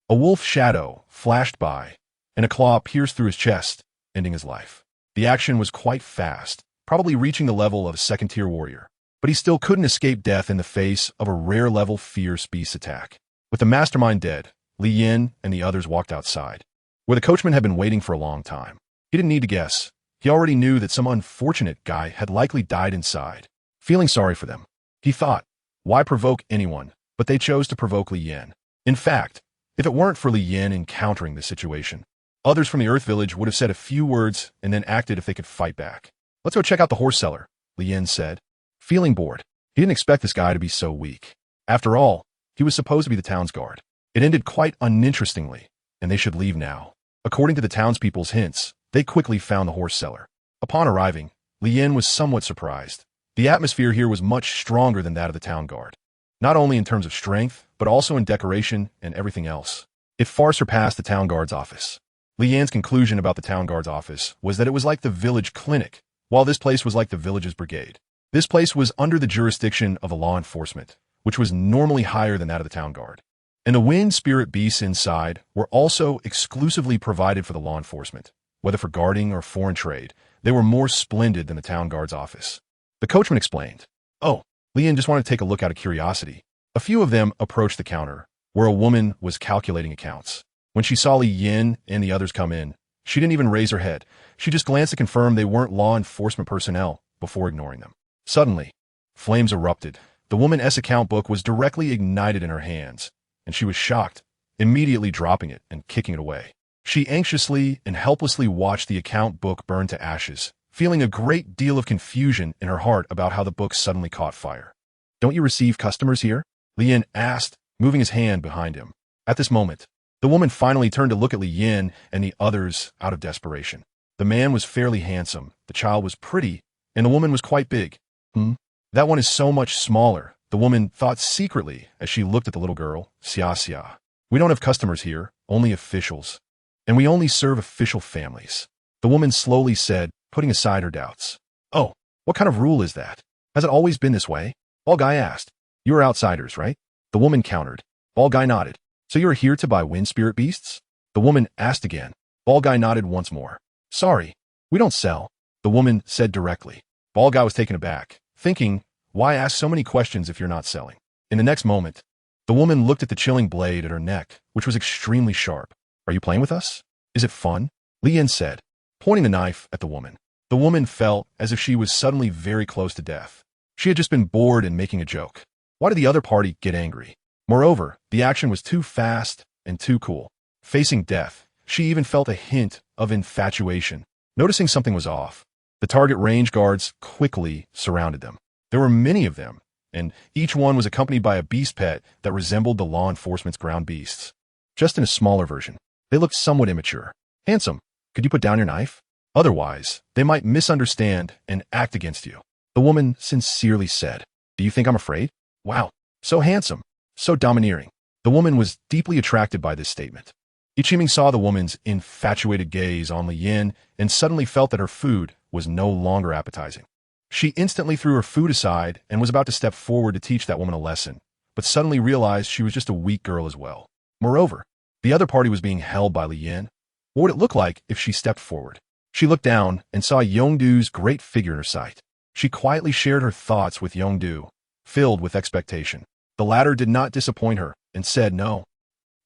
a wolf shadow flashed by, and a claw pierced through his chest, ending his life. The action was quite fast, probably reaching the level of a second-tier warrior, but he still couldn't escape death in the face of a rare-level fierce beast attack. With the mastermind dead, Li Yin and the others walked outside, where the coachman had been waiting for a long time. He didn't need to guess. He already knew that some unfortunate guy had likely died inside. Feeling sorry for them, he thought, why provoke anyone? But they chose to provoke Li Yin. In fact, if it weren't for Li Yin encountering the situation, others from the Earth Village would have said a few words and then acted if they could fight back. Let's go check out the horse cellar, Li Yin said. Feeling bored, he didn't expect this guy to be so weak. After all, he was supposed to be the town's guard. It ended quite uninterestingly, and they should leave now. According to the townspeople's hints, they quickly found the horse cellar. Upon arriving, Li Yin was somewhat surprised. The atmosphere here was much stronger than that of the town guard, not only in terms of strength, but also in decoration and everything else. It far surpassed the town guard's office. Li Yin's conclusion about the town guard's office was that it was like the village clinic, while this place was like the village's brigade. This place was under the jurisdiction of the law enforcement, which was normally higher than that of the town guard. And the wind spirit beasts inside were also exclusively provided for the law enforcement. Whether for guarding or foreign trade, they were more splendid than the town guard's office. The coachman explained. Oh, Li Yin just wanted to take a look out of curiosity. A few of them approached the counter, where a woman was calculating accounts. When she saw Li Yin and the others come in, she didn't even raise her head. She just glanced to confirm they weren't law enforcement personnel before ignoring them. Suddenly, flames erupted. The woman's account book was directly ignited in her hands, and she was shocked, immediately dropping it and kicking it away. She anxiously and helplessly watched the account book burn to ashes, feeling a great deal of confusion in her heart about how the book suddenly caught fire. Don't you receive customers here? Li Yin asked, moving his hand behind him. At this moment, the woman finally turned to look at Li Yin and the others out of desperation. The man was fairly handsome, the child was pretty, and the woman was quite big. That one is so much smaller, the woman thought secretly as she looked at the little girl, Xia. We don't have customers here, only officials. And we only serve official families. The woman slowly said, putting aside her doubts. Oh, what kind of rule is that? Has it always been this way? Bald Guy asked. You are outsiders, right? The woman countered. Bald Guy nodded. So you are here to buy wind spirit beasts? The woman asked again. Bald Guy nodded once more. Sorry, we don't sell, the woman said directly. Bald Guy was taken aback, thinking, why ask so many questions if you're not selling? In the next moment, the woman looked at the chilling blade at her neck, which was extremely sharp. Are you playing with us? Is it fun? Li Yin said. pointing the knife at the woman. The woman felt as if she was suddenly very close to death. She had just been bored and making a joke. Why did the other party get angry? Moreover, the action was too fast and too cool. Facing death, she even felt a hint of infatuation. Noticing something was off, the target range guards quickly surrounded them. There were many of them, and each one was accompanied by a beast pet that resembled the law enforcement's ground beasts. Just in a smaller version, they looked somewhat immature. Handsome, could you put down your knife? Otherwise, they might misunderstand and act against you. The woman sincerely said, do you think I'm afraid? Wow, so handsome, so domineering. The woman was deeply attracted by this statement. Ichiming saw the woman's infatuated gaze on Li Yin and suddenly felt that her food was no longer appetizing. She instantly threw her food aside and was about to step forward to teach that woman a lesson, but suddenly realized she was just a weak girl as well. Moreover, the other party was being held by Li Yin. What would it look like if she stepped forward? She looked down and saw Yongdu's great figure in her sight. She quietly shared her thoughts with Yongdu, filled with expectation. The latter did not disappoint her and said no.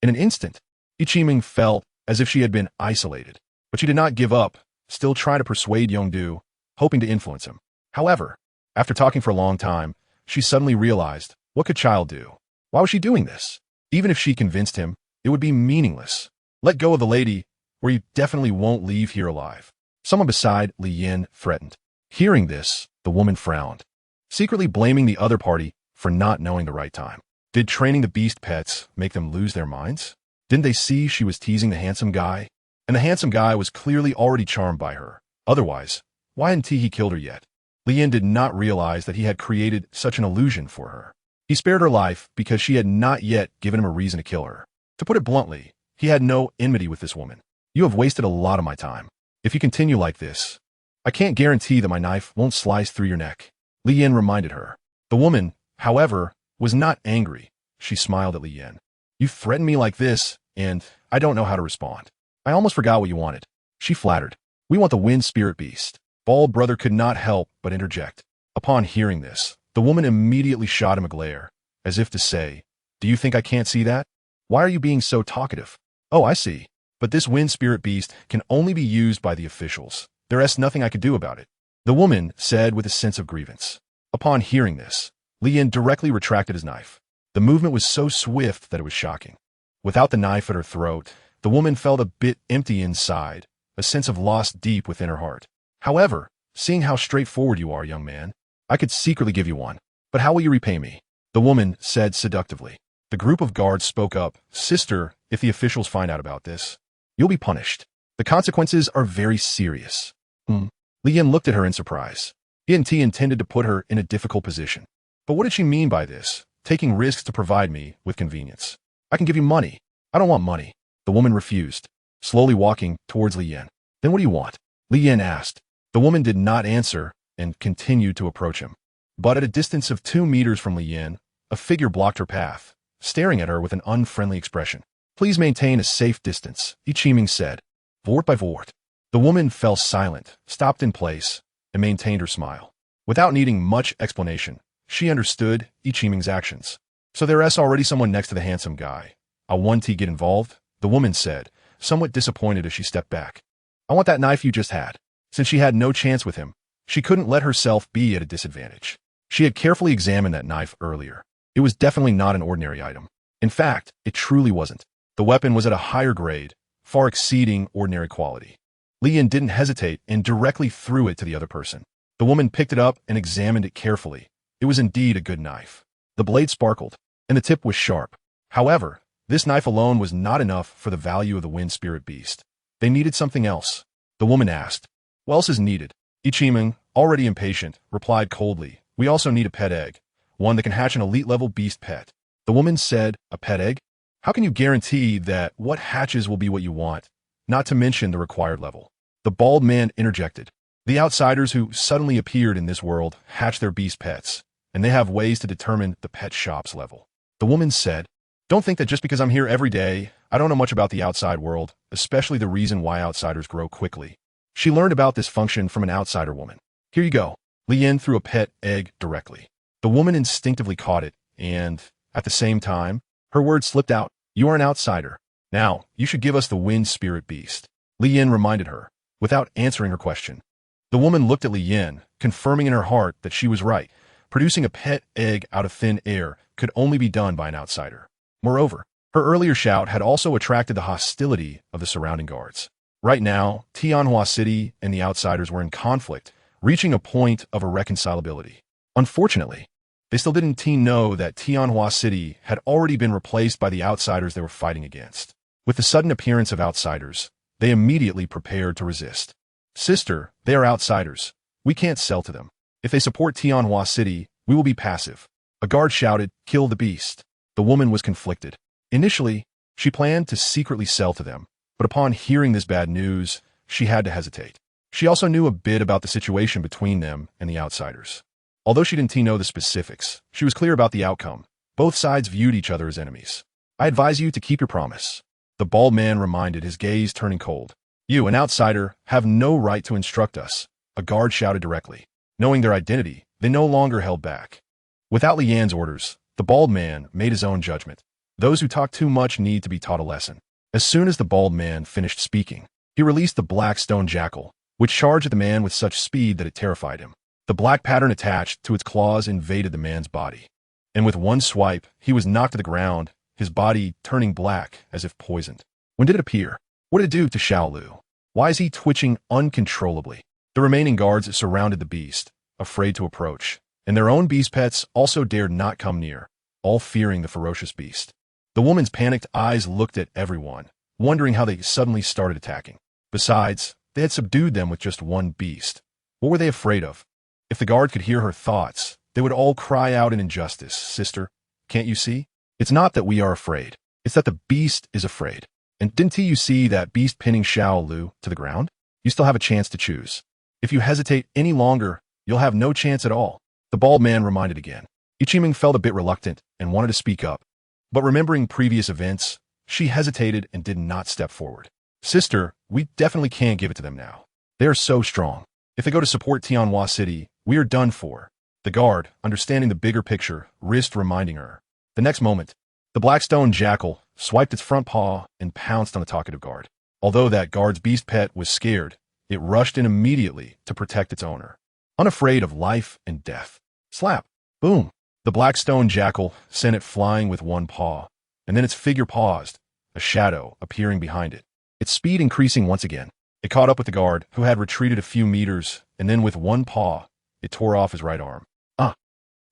In an instant, Ichiming felt as if she had been isolated, but she did not give up, still trying to persuade Yongdu, hoping to influence him. However, after talking for a long time, she suddenly realized, what could child do? Why was she doing this? Even if she convinced him, it would be meaningless. Let go of the lady, or you definitely won't leave here alive. Someone beside Li Yin threatened. Hearing this, the woman frowned, secretly blaming the other party for not knowing the right time. Did training the beast pets make them lose their minds? Didn't they see she was teasing the handsome guy? And the handsome guy was clearly already charmed by her. Otherwise, why hadn't he killed her yet? Li Yin did not realize that he had created such an illusion for her. He spared her life because she had not yet given him a reason to kill her. To put it bluntly, he had no enmity with this woman. You have wasted a lot of my time. If you continue like this, I can't guarantee that my knife won't slice through your neck. Li Yin reminded her. The woman, however, was not angry. She smiled at Li Yin. You threaten me like this, and I don't know how to respond. I almost forgot what you wanted. She flattered. We want the wind spirit beast. Bald brother could not help but interject. Upon hearing this, the woman immediately shot him a glare, as if to say, do you think I can't see that? Why are you being so talkative? Oh, I see. But this wind spirit beast can only be used by the officials. There is nothing I could do about it. The woman said with a sense of grievance. Upon hearing this, Li Yin directly retracted his knife. The movement was so swift that it was shocking. Without the knife at her throat, the woman felt a bit empty inside, a sense of loss deep within her heart. However, seeing how straightforward you are, young man, I could secretly give you one. But how will you repay me? The woman said seductively. The group of guards spoke up. Sister, if the officials find out about this, you'll be punished. The consequences are very serious. Li Yin looked at her in surprise. He intended to put her in a difficult position. But what did she mean by this? Taking risks to provide me with convenience. I can give you money. I don't want money. The woman refused, slowly walking towards Li Yin. Then what do you want? Li Yin asked. The woman did not answer and continued to approach him. But at a distance of 2 meters from Li Yin, a figure blocked her path, staring at her with an unfriendly expression. Please maintain a safe distance, Ichiming said. Vort by vort. The woman fell silent, stopped in place, and maintained her smile. Without needing much explanation, she understood Ichiming's actions. So there is already someone next to the handsome guy. I want to get involved, the woman said, somewhat disappointed as she stepped back. I want that knife you just had. Since she had no chance with him, she couldn't let herself be at a disadvantage. She had carefully examined that knife earlier. It was definitely not an ordinary item. In fact, it truly wasn't. The weapon was at a higher grade, far exceeding ordinary quality. Li Yin didn't hesitate and directly threw it to the other person. The woman picked it up and examined it carefully. It was indeed a good knife. The blade sparkled, and the tip was sharp. However, this knife alone was not enough for the value of the wind spirit beast. They needed something else. The woman asked, what else is needed? Ichiming, already impatient, replied coldly, we also need a pet egg, one that can hatch an elite-level beast pet. The woman said, a pet egg? How can you guarantee that what hatches will be what you want, not to mention the required level? The bald man interjected. The outsiders who suddenly appeared in this world hatch their beast pets, and they have ways to determine the pet shop's level. The woman said, don't think that just because I'm here every day, I don't know much about the outside world, especially the reason why outsiders grow quickly. She learned about this function from an outsider woman. Here you go. Li Yin threw a pet egg directly. The woman instinctively caught it, and, at the same time, her words slipped out. You are an outsider. Now, you should give us the wind spirit beast. Li Yin reminded her. without answering her question. The woman looked at Li Yin, confirming in her heart that she was right. Producing a pet egg out of thin air could only be done by an outsider. Moreover, her earlier shout had also attracted the hostility of the surrounding guards. Right now, Tianhua City and the outsiders were in conflict, reaching a point of irreconcilability. Unfortunately, they still didn't know that Tianhua City had already been replaced by the outsiders they were fighting against. With the sudden appearance of outsiders, they immediately prepared to resist. Sister, they are outsiders. We can't sell to them. If they support Tianhua City, we will be passive. A guard shouted, kill the beast. The woman was conflicted. Initially, she planned to secretly sell to them, but upon hearing this bad news, she had to hesitate. She also knew a bit about the situation between them and the outsiders. Although she didn't know the specifics, she was clear about the outcome. Both sides viewed each other as enemies. I advise you to keep your promise. The bald man reminded, his gaze turning cold. You, an outsider, have no right to instruct us, a guard shouted directly. Knowing their identity, they no longer held back. Without Li Yan's orders, the bald man made his own judgment. Those who talk too much need to be taught a lesson. As soon as the bald man finished speaking, he released the black stone jackal, which charged at the man with such speed that it terrified him. The black pattern attached to its claws invaded the man's body. And with one swipe, he was knocked to the ground, his body turning black as if poisoned. When did it appear? What did it do to Xiaolu? Why is he twitching uncontrollably? The remaining guards surrounded the beast, afraid to approach, and their own beast pets also dared not come near, all fearing the ferocious beast. The woman's panicked eyes looked at everyone, wondering how they suddenly started attacking. Besides, they had subdued them with just one beast. What were they afraid of? If the guard could hear her thoughts, they would all cry out in injustice. Sister, can't you see? It's not that we are afraid. It's that the beast is afraid. And didn't you see that beast pinning Xiaolu to the ground? You still have a chance to choose. If you hesitate any longer, you'll have no chance at all. The bald man reminded again. Ichiming felt a bit reluctant and wanted to speak up. But remembering previous events, she hesitated and did not step forward. Sister, we definitely can't give it to them now. They are so strong. If they go to support Tianhua City, we are done for. The guard, understanding the bigger picture, risked reminding her. The next moment, the blackstone jackal swiped its front paw and pounced on the talkative guard. Although that guard's beast pet was scared, it rushed in immediately to protect its owner. Unafraid of life and death. Slap! Boom! The blackstone jackal sent it flying with one paw, and then its figure paused, a shadow appearing behind it, its speed increasing once again. It caught up with the guard, who had retreated a few meters, and then with one paw, it tore off his right arm. Ah!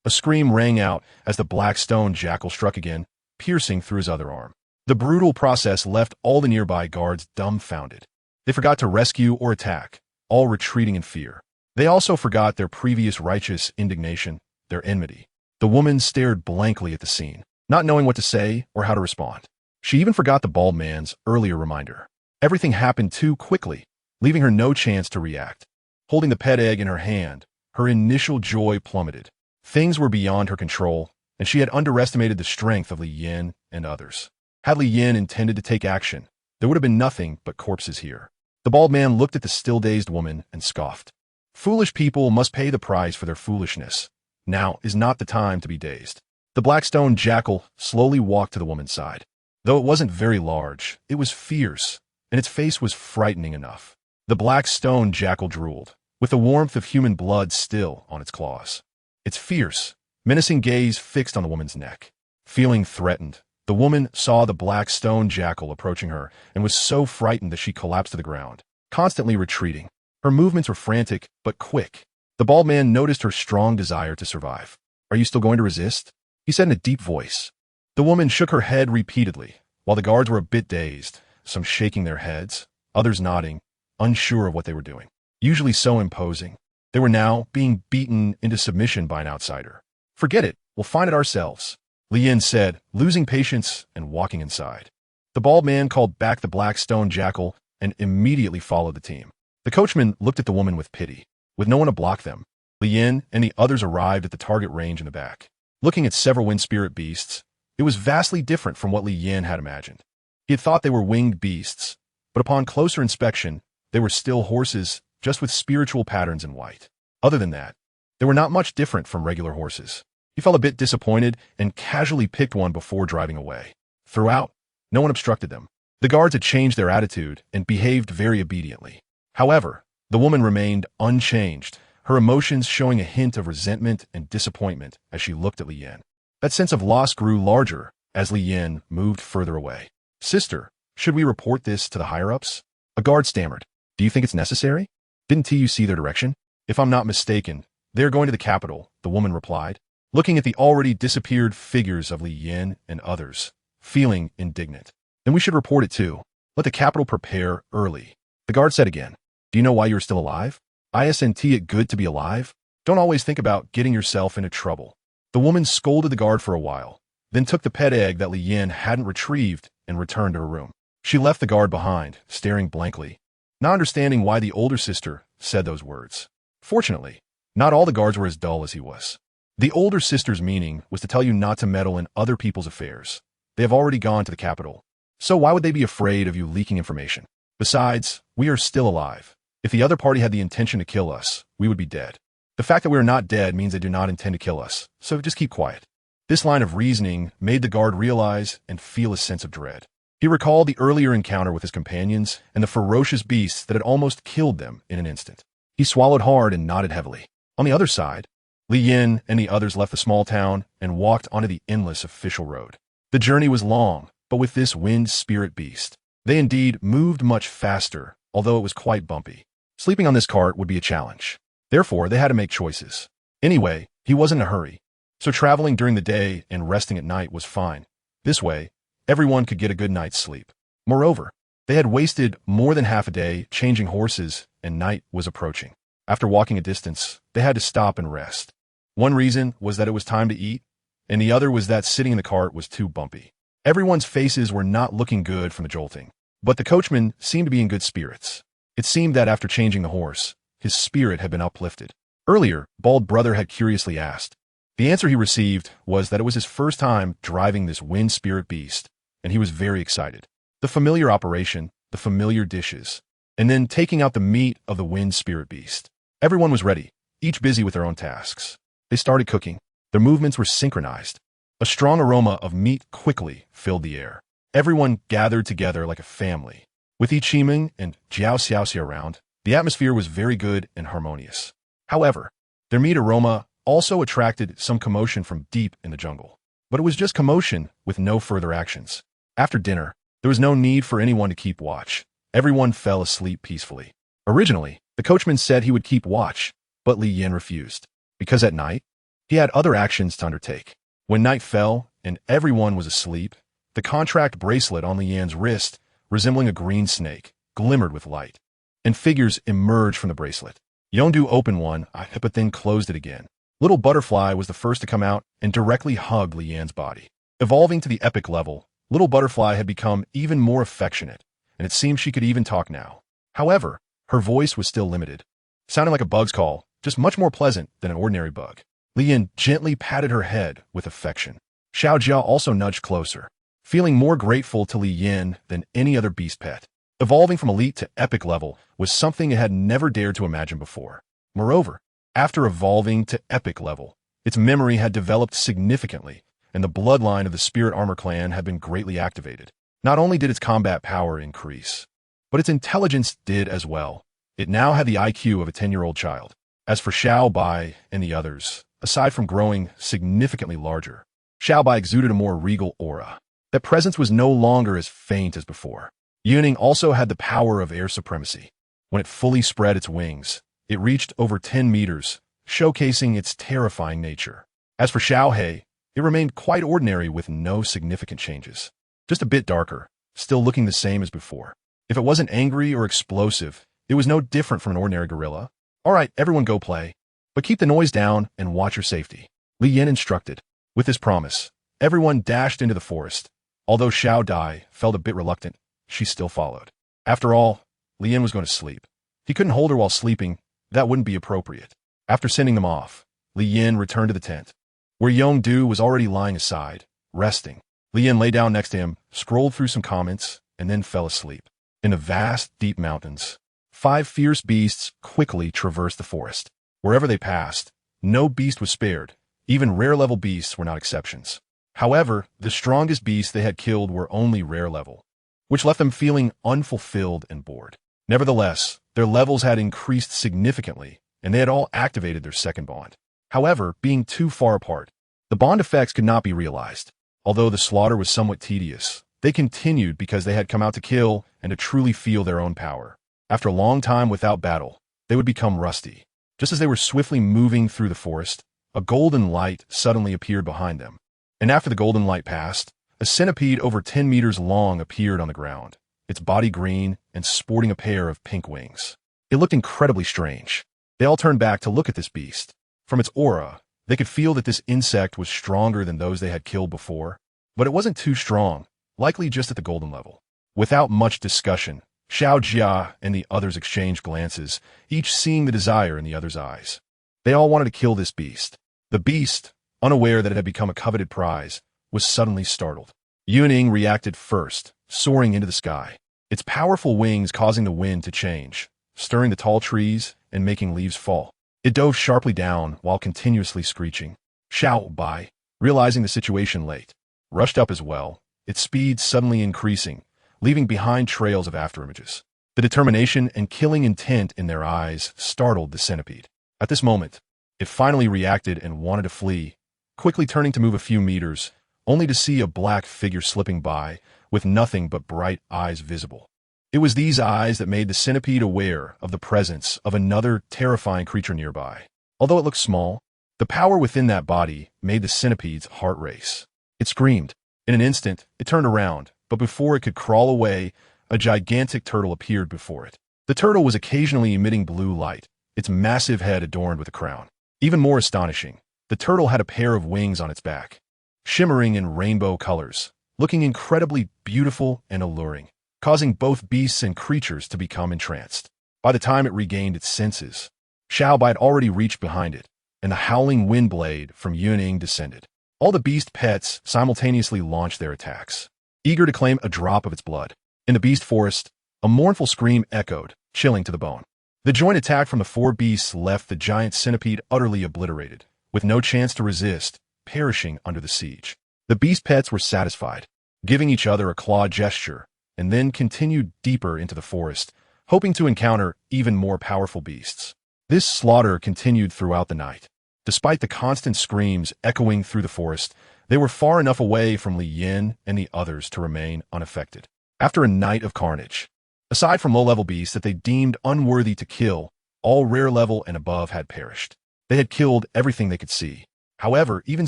A scream rang out as the blackstone jackal struck again, piercing through his other arm. The brutal process left all the nearby guards dumbfounded. They forgot to rescue or attack, all retreating in fear. They also forgot their previous righteous indignation, their enmity. The woman stared blankly at the scene, not knowing what to say or how to respond. She even forgot the bald man's earlier reminder. Everything happened too quickly, leaving her no chance to react. Holding the pet egg in her hand, her initial joy plummeted. Things were beyond her control, and she had underestimated the strength of Li Yin and others. Had Li Yin intended to take action, there would have been nothing but corpses here. The bald man looked at the still-dazed woman and scoffed. Foolish people must pay the price for their foolishness. Now is not the time to be dazed. The blackstone jackal slowly walked to the woman's side. Though it wasn't very large, it was fierce, and its face was frightening enough. The blackstone jackal drooled, with the warmth of human blood still on its claws. Its fierce, menacing gaze fixed on the woman's neck. Feeling threatened, the woman saw the blackstone jackal approaching her and was so frightened that she collapsed to the ground, constantly retreating. Her movements were frantic, but quick. The bald man noticed her strong desire to survive. Are you still going to resist? He said in a deep voice. The woman shook her head repeatedly, while the guards were a bit dazed, some shaking their heads, others nodding, unsure of what they were doing. Usually so imposing, they were now being beaten into submission by an outsider. Forget it, we'll find it ourselves, Li Yin said, losing patience and walking inside. The bald man called back the blackstone jackal and immediately followed the team. The coachman looked at the woman with pity. With no one to block them, Li Yin and the others arrived at the target range in the back. Looking at several wind spirit beasts, it was vastly different from what Li Yin had imagined. He had thought they were winged beasts, but upon closer inspection, they were still horses, just with spiritual patterns in white. Other than that, they were not much different from regular horses. He felt a bit disappointed and casually picked one before driving away. Throughout, no one obstructed them. The guards had changed their attitude and behaved very obediently. However, the woman remained unchanged, her emotions showing a hint of resentment and disappointment as she looked at Li Yan. That sense of loss grew larger as Li Yan moved further away. Sister, should we report this to the higher-ups? A guard stammered. Do you think it's necessary? Didn't you see their direction? If I'm not mistaken, they're going to the capital, the woman replied, looking at the already disappeared figures of Li Yan and others, feeling indignant. Then we should report it too. Let the capital prepare early. The guard said again. Do you know why you're still alive? Isn't it good to be alive? Don't always think about getting yourself into trouble. The woman scolded the guard for a while, then took the pet egg that Li Yan hadn't retrieved and returned to her room. She left the guard behind, staring blankly, not understanding why the older sister said those words. Fortunately, not all the guards were as dull as he was. The older sister's meaning was to tell you not to meddle in other people's affairs. They have already gone to the capital, so why would they be afraid of you leaking information? Besides, we are still alive. If the other party had the intention to kill us, we would be dead. The fact that we are not dead means they do not intend to kill us, so just keep quiet. This line of reasoning made the guard realize and feel a sense of dread. He recalled the earlier encounter with his companions and the ferocious beasts that had almost killed them in an instant. He swallowed hard and nodded heavily. On the other side, Li Yan and the others left the small town and walked onto the endless official road. The journey was long, but with this wind spirit beast, they indeed moved much faster, although it was quite bumpy. Sleeping on this cart would be a challenge. Therefore, they had to make choices. Anyway, he wasn't in a hurry, so traveling during the day and resting at night was fine. This way, everyone could get a good night's sleep. Moreover, they had wasted more than half a day changing horses, and night was approaching. After walking a distance, they had to stop and rest. One reason was that it was time to eat, and the other was that sitting in the cart was too bumpy. Everyone's faces were not looking good from the jolting, but the coachman seemed to be in good spirits. It seemed that after changing the horse, his spirit had been uplifted. Earlier, Bald Brother had curiously asked. The answer he received was that it was his first time driving this wind spirit beast, and he was very excited. The familiar operation, the familiar dishes, and then taking out the meat of the wind spirit beast. Everyone was ready, each busy with their own tasks. They started cooking. Their movements were synchronized. A strong aroma of meat quickly filled the air. Everyone gathered together like a family. With I Chiming and Jiao Xiaoxia around, the atmosphere was very good and harmonious. However, their meat aroma also attracted some commotion from deep in the jungle. But it was just commotion with no further actions. After dinner, there was no need for anyone to keep watch. Everyone fell asleep peacefully. Originally, the coachman said he would keep watch, but Li Yan refused, because at night, he had other actions to undertake. When night fell and everyone was asleep, the contract bracelet on Li Yan's wrist, resembling a green snake, glimmered with light, and figures emerged from the bracelet. Yondu opened one, but then closed it again. Little Butterfly was the first to come out and directly hugged Li Yan's body. Evolving to the epic level, Little Butterfly had become even more affectionate, and it seemed she could even talk now. However, her voice was still limited, sounding like a bug's call, just much more pleasant than an ordinary bug. Li Yan gently patted her head with affection. Xiao Jia also nudged closer, feeling more grateful to Li Yan than any other beast pet. Evolving from elite to epic level was something it had never dared to imagine before. Moreover, after evolving to epic level, its memory had developed significantly, and the bloodline of the Spirit Armor clan had been greatly activated. Not only did its combat power increase, but its intelligence did as well. It now had the IQ of a 10-year-old child. As for Xiao Bai and the others, aside from growing significantly larger, Xiao Bai exuded a more regal aura. That presence was no longer as faint as before. Yuning also had the power of air supremacy. When it fully spread its wings, it reached over 10 meters, showcasing its terrifying nature. As for Xiao He, it remained quite ordinary with no significant changes. Just a bit darker, still looking the same as before. If it wasn't angry or explosive, it was no different from an ordinary gorilla. All right, everyone go play. But keep the noise down and watch your safety. Li Yan instructed. With this promise, everyone dashed into the forest. Although Xiao Dai felt a bit reluctant, she still followed. After all, Li Yan was going to sleep. He couldn't hold her while sleeping. That wouldn't be appropriate. After sending them off, Li Yan returned to the tent, where Yongdu was already lying aside, resting. Li Yan lay down next to him, scrolled through some comments, and then fell asleep. In the vast, deep mountains, 5 fierce beasts quickly traversed the forest. Wherever they passed, no beast was spared. Even rare-level beasts were not exceptions. However, the strongest beasts they had killed were only rare level, which left them feeling unfulfilled and bored. Nevertheless, their levels had increased significantly, and they had all activated their second bond. However, being too far apart, the bond effects could not be realized. Although the slaughter was somewhat tedious, they continued because they had come out to kill and to truly feel their own power. After a long time without battle, they would become rusty. Just as they were swiftly moving through the forest, a golden light suddenly appeared behind them. And after the golden light passed, a centipede over 10 meters long appeared on the ground, its body green and sporting a pair of pink wings. It looked incredibly strange. They all turned back to look at this beast. From its aura, they could feel that this insect was stronger than those they had killed before, but it wasn't too strong, likely just at the golden level. Without much discussion, Xiao Jia and the others exchanged glances, each seeing the desire in the other's eyes. They all wanted to kill this beast. The beast, unaware that it had become a coveted prize, was suddenly startled. Yuning reacted first, soaring into the sky, its powerful wings causing the wind to change, stirring the tall trees and making leaves fall. It dove sharply down while continuously screeching. Xiao Bai, realizing the situation late, rushed up as well, its speed suddenly increasing, leaving behind trails of afterimages. The determination and killing intent in their eyes startled the centipede. At this moment, it finally reacted and wanted to flee, quickly turning to move a few meters, only to see a black figure slipping by, with nothing but bright eyes visible. It was these eyes that made the centipede aware of the presence of another terrifying creature nearby. Although it looked small, the power within that body made the centipede's heart race. It screamed. In an instant, it turned around, but before it could crawl away, a gigantic turtle appeared before it. The turtle was occasionally emitting blue light, its massive head adorned with a crown. Even more astonishing, the turtle had a pair of wings on its back, shimmering in rainbow colors, looking incredibly beautiful and alluring, causing both beasts and creatures to become entranced. By the time it regained its senses, Xiao Bai had already reached behind it, and the howling wind blade from Yuning descended. All the beast pets simultaneously launched their attacks, eager to claim a drop of its blood. In the beast forest, a mournful scream echoed, chilling to the bone. The joint attack from the four beasts left the giant centipede utterly obliterated, with no chance to resist, perishing under the siege. The beast pets were satisfied, giving each other a claw gesture, and then continued deeper into the forest, hoping to encounter even more powerful beasts. This slaughter continued throughout the night. Despite the constant screams echoing through the forest, they were far enough away from Li Yin and the others to remain unaffected. After a night of carnage, aside from low-level beasts that they deemed unworthy to kill, all rare level and above had perished. They had killed everything they could see. However, even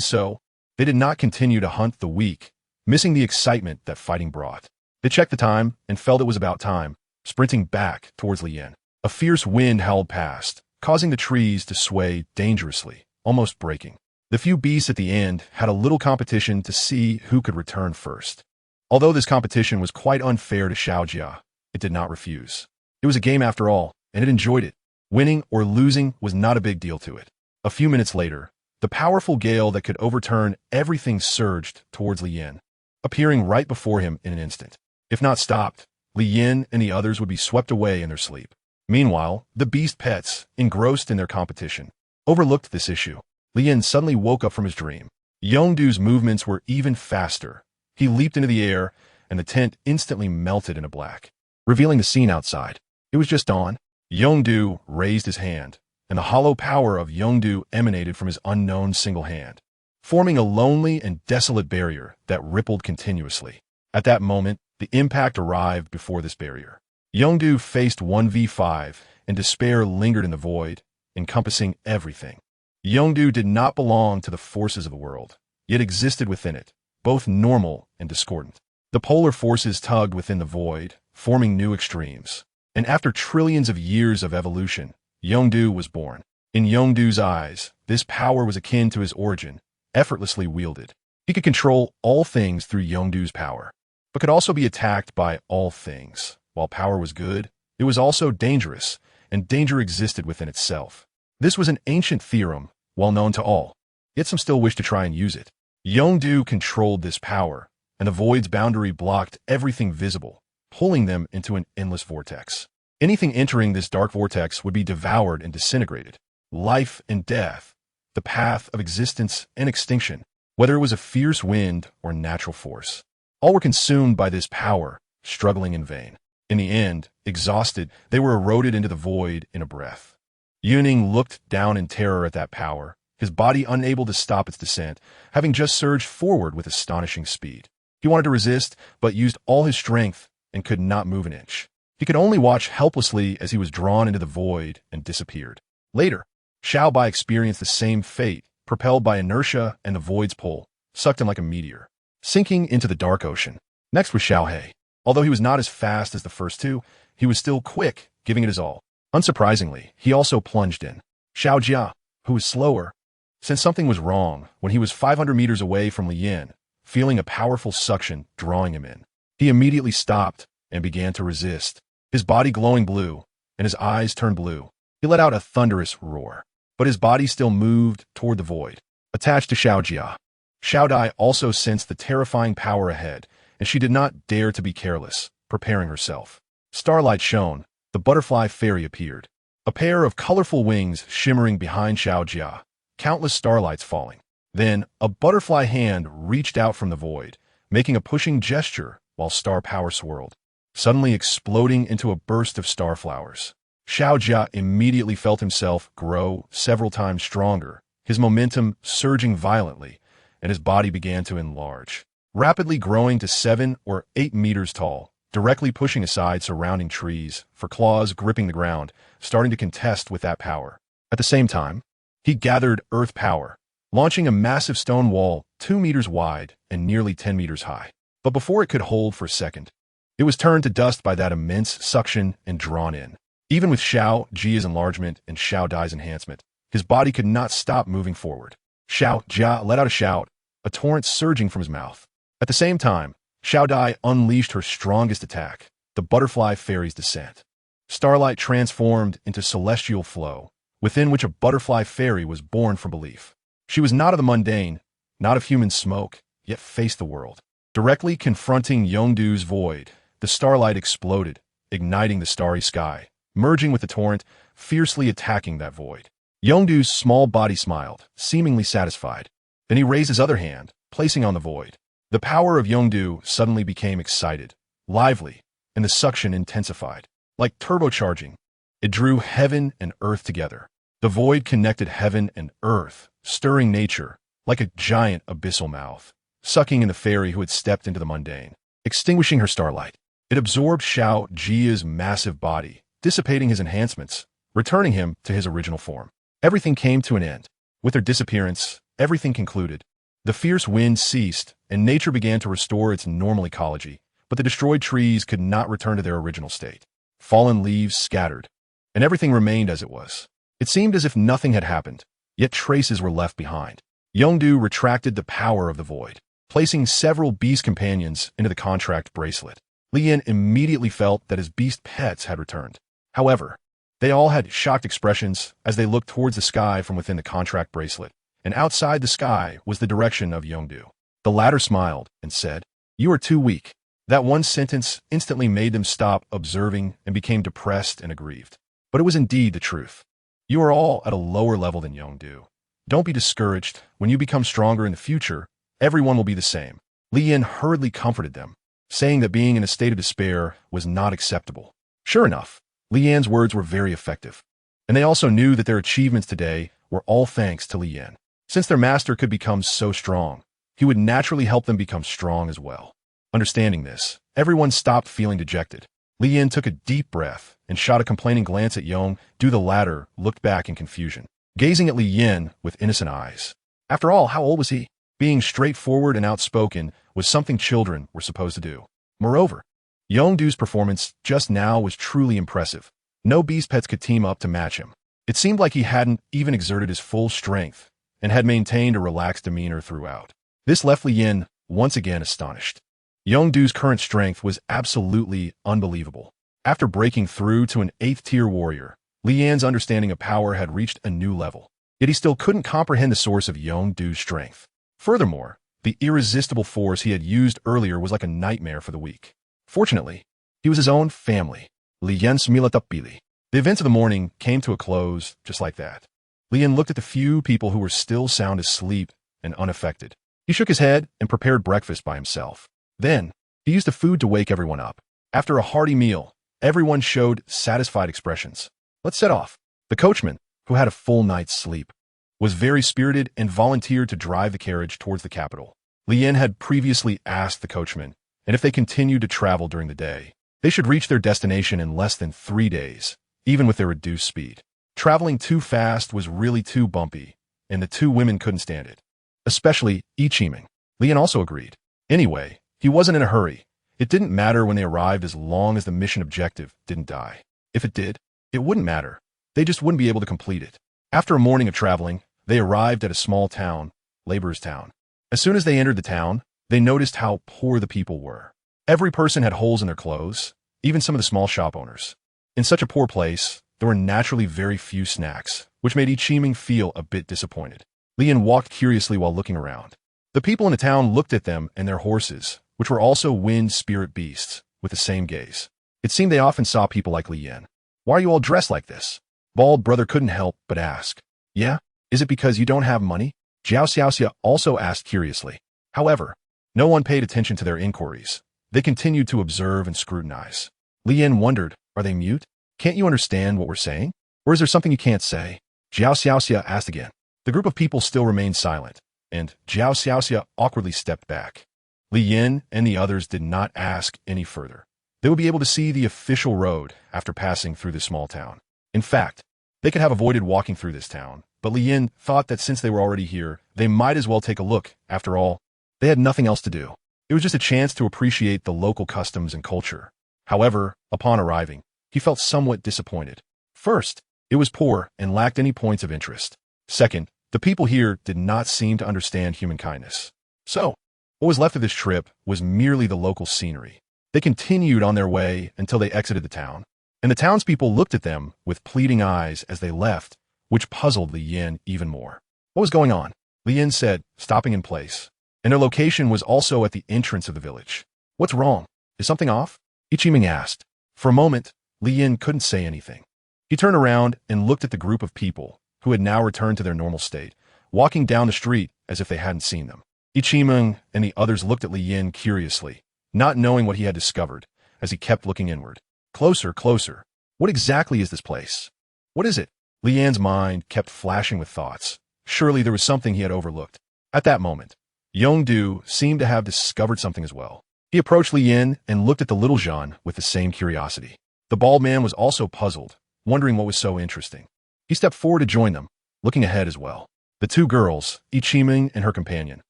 so, they did not continue to hunt the weak, missing the excitement that fighting brought. They checked the time and felt it was about time, sprinting back towards Li Yin. A fierce wind howled past, causing the trees to sway dangerously, almost breaking. The few beasts at the end had a little competition to see who could return first. Although this competition was quite unfair to Xiaojia, it did not refuse. It was a game after all, and it enjoyed it. Winning or losing was not a big deal to it. A few minutes later, the powerful gale that could overturn everything surged towards Li Yin, appearing right before him in an instant. If not stopped, Li Yin and the others would be swept away in their sleep. Meanwhile, the beast pets, engrossed in their competition, overlooked this issue. Li Yin suddenly woke up from his dream. Yongdu's movements were even faster. He leaped into the air, and the tent instantly melted into black, revealing the scene outside. It was just dawn. Yongdu raised his hand, and the hollow power of Yongdu emanated from his unknown single hand, forming a lonely and desolate barrier that rippled continuously. At that moment, the impact arrived before this barrier. Yongdu faced 1v5, and despair lingered in the void, encompassing everything. Yongdu did not belong to the forces of the world, yet existed within it, both normal and discordant. The polar forces tugged within the void, forming new extremes. And after trillions of years of evolution, Yongdu was born. In Yongdu's eyes, this power was akin to his origin, effortlessly wielded. He could control all things through Yongdu's power, but could also be attacked by all things. While power was good, it was also dangerous, and danger existed within itself. This was an ancient theorem, well known to all, yet some still wished to try and use it. Yongdu controlled this power, and the void's boundary blocked everything visible, pulling them into an endless vortex. Anything entering this dark vortex would be devoured and disintegrated. Life and death, the path of existence and extinction, whether it was a fierce wind or natural force. All were consumed by this power, struggling in vain. In the end, exhausted, they were eroded into the void in a breath. Yuning looked down in terror at that power, his body unable to stop its descent, having just surged forward with astonishing speed. He wanted to resist, but used all his strength and could not move an inch. He could only watch helplessly as he was drawn into the void and disappeared. Later, Xiao Bai experienced the same fate, propelled by inertia and the void's pull, sucked him like a meteor, sinking into the dark ocean. Next was Xiao He. Although he was not as fast as the first two, he was still quick, giving it his all. Unsurprisingly, he also plunged in. Xiao Jia, who was slower, sensed something was wrong when he was 500 meters away from Li Yin, feeling a powerful suction drawing him in. He immediately stopped and began to resist, his body glowing blue, and his eyes turned blue. He let out a thunderous roar, but his body still moved toward the void, attached to Xiao Jia. Xiao Dai also sensed the terrifying power ahead, and she did not dare to be careless, preparing herself. Starlight shone, the butterfly fairy appeared, a pair of colorful wings shimmering behind Xiao Jia, countless starlights falling. Then, a butterfly hand reached out from the void, making a pushing gesture while star power swirled, suddenly exploding into a burst of star flowers. Xiao Jia immediately felt himself grow several times stronger, his momentum surging violently, and his body began to enlarge, rapidly growing to 7 or 8 meters tall, directly pushing aside surrounding trees, for claws gripping the ground, starting to contest with that power. At the same time, he gathered earth power, launching a massive stone wall 2 meters wide and nearly 10 meters high. But before it could hold for a second, it was turned to dust by that immense suction and drawn in. Even with Xiao Jia's enlargement and Xiao Dai's enhancement, his body could not stop moving forward. Xiao Jia let out a shout, a torrent surging from his mouth. At the same time, Xiao Dai unleashed her strongest attack, the butterfly fairy's descent. Starlight transformed into celestial flow, within which a butterfly fairy was born from belief. She was not of the mundane, not of human smoke, yet faced the world. Directly confronting Yongdu's void, the starlight exploded, igniting the starry sky, merging with the torrent, fiercely attacking that void. Yongdu's small body smiled, seemingly satisfied. Then he raised his other hand, placing on the void. The power of Yongdu suddenly became excited, lively, and the suction intensified. Like turbocharging, it drew heaven and earth together. The void connected heaven and earth, stirring nature, like a giant abyssal mouth, sucking in the fairy who had stepped into the mundane, extinguishing her starlight. It absorbed Xiao Jia's massive body, dissipating his enhancements, returning him to his original form. Everything came to an end. With their disappearance, everything concluded. The fierce wind ceased, and nature began to restore its normal ecology, but the destroyed trees could not return to their original state. Fallen leaves scattered, and everything remained as it was. It seemed as if nothing had happened, yet traces were left behind. Yongdu retracted the power of the void, placing several beast companions into the contract bracelet. Li Yin immediately felt that his beast pets had returned. However, they all had shocked expressions as they looked towards the sky from within the contract bracelet, and outside the sky was the direction of Yongdu. The latter smiled and said, "You are too weak." That one sentence instantly made them stop observing and became depressed and aggrieved. But it was indeed the truth. You are all at a lower level than Yongdu. Don't be discouraged. When you become stronger in the future, everyone will be the same. Li Yin hurriedly comforted them, saying that being in a state of despair was not acceptable. Sure enough, Li Yan's words were very effective, and they also knew that their achievements today were all thanks to Li Yan. Since their master could become so strong, he would naturally help them become strong as well. Understanding this, everyone stopped feeling dejected. Li Yin took a deep breath and shot a complaining glance at Yongdu. The latter looked back in confusion, gazing at Li Yin with innocent eyes. After all, how old was he? Being straightforward and outspoken was something children were supposed to do. Moreover, Yongdu's performance just now was truly impressive. No beast pets could team up to match him. It seemed like he hadn't even exerted his full strength and had maintained a relaxed demeanor throughout. This left Li Yin once again astonished. Yongdu's current strength was absolutely unbelievable. After breaking through to an 8th-tier warrior, Li Yan's understanding of power had reached a new level. Yet he still couldn't comprehend the source of Yongdu's strength. Furthermore, the irresistible force he had used earlier was like a nightmare for the weak. Fortunately, he was his own family. Li Yan smilatapili. The events of the morning came to a close just like that. Li Yan looked at the few people who were still sound asleep and unaffected. He shook his head and prepared breakfast by himself. Then, he used the food to wake everyone up. After a hearty meal, Everyone showed satisfied expressions. Let's set off. The coachman, who had a full night's sleep, was very spirited and volunteered to drive the carriage towards the capital. Lien had previously asked the coachman, and if they continued to travel during the day, they should reach their destination in less than 3 days, even with their reduced speed. Traveling too fast was really too bumpy, and the two women couldn't stand it. Especially Taming. Lien also agreed. Anyway, he wasn't in a hurry. It didn't matter when they arrived as long as the mission objective didn't die. If it did, it wouldn't matter. They just wouldn't be able to complete it. After a morning of traveling, they arrived at a small town, laborer's town. As soon as they entered the town, they noticed how poor the people were. Every person had holes in their clothes, even some of the small shop owners. In such a poor place, there were naturally very few snacks, which made Taming feel a bit disappointed. Lien walked curiously while looking around. The people in the town looked at them and their horses, which were also wind spirit beasts, with the same gaze. It seemed they often saw people like Lien. Why are you all dressed like this? Bald brother couldn't help but ask. Yeah? Is it because you don't have money? Jiao Xiaoxia also asked curiously. However, no one paid attention to their inquiries. They continued to observe and scrutinize. Lien wondered, are they mute? Can't you understand what we're saying? Or is there something you can't say? Jiao Xiaoxia asked again. The group of people still remained silent, and Jiao Xiaoxia awkwardly stepped back. Lien and the others did not ask any further. They would be able to see the official road after passing through the small town. In fact, they could have avoided walking through this town, but Lien thought that since they were already here, they might as well take a look. After all, they had nothing else to do. It was just a chance to appreciate the local customs and culture. However, upon arriving, he felt somewhat disappointed. First, it was poor and lacked any points of interest. Second, the people here did not seem to understand human kindness. So, what was left of this trip was merely the local scenery. They continued on their way until they exited the town, and the townspeople looked at them with pleading eyes as they left, which puzzled Lien even more. What was going on? Lien said, stopping in place. And their location was also at the entrance of the village. What's wrong? Is something off? Taming asked. For a moment, Lien couldn't say anything. He turned around and looked at the group of people, who had now returned to their normal state, walking down the street as if they hadn't seen them. Taming and the others looked at Lien curiously, not knowing what he had discovered, as he kept looking inward. Closer, closer. What exactly is this place? What is it? Lien's mind kept flashing with thoughts. Surely there was something he had overlooked. At that moment, Yongdu seemed to have discovered something as well. He approached Lien and looked at the little Jean with the same curiosity. The bald man was also puzzled, wondering what was so interesting. He stepped forward to join them, looking ahead as well. The two girls, Taming and her companion,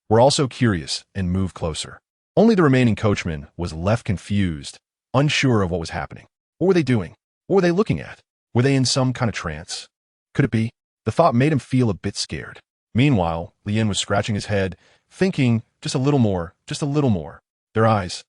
were also curious and moved closer. Only the remaining coachman was left confused, unsure of what was happening. What were they doing? What were they looking at? Were they in some kind of trance? Could it be? The thought made him feel a bit scared. Meanwhile, Lien was scratching his head, thinking, just a little more, just a little more. Their eyes.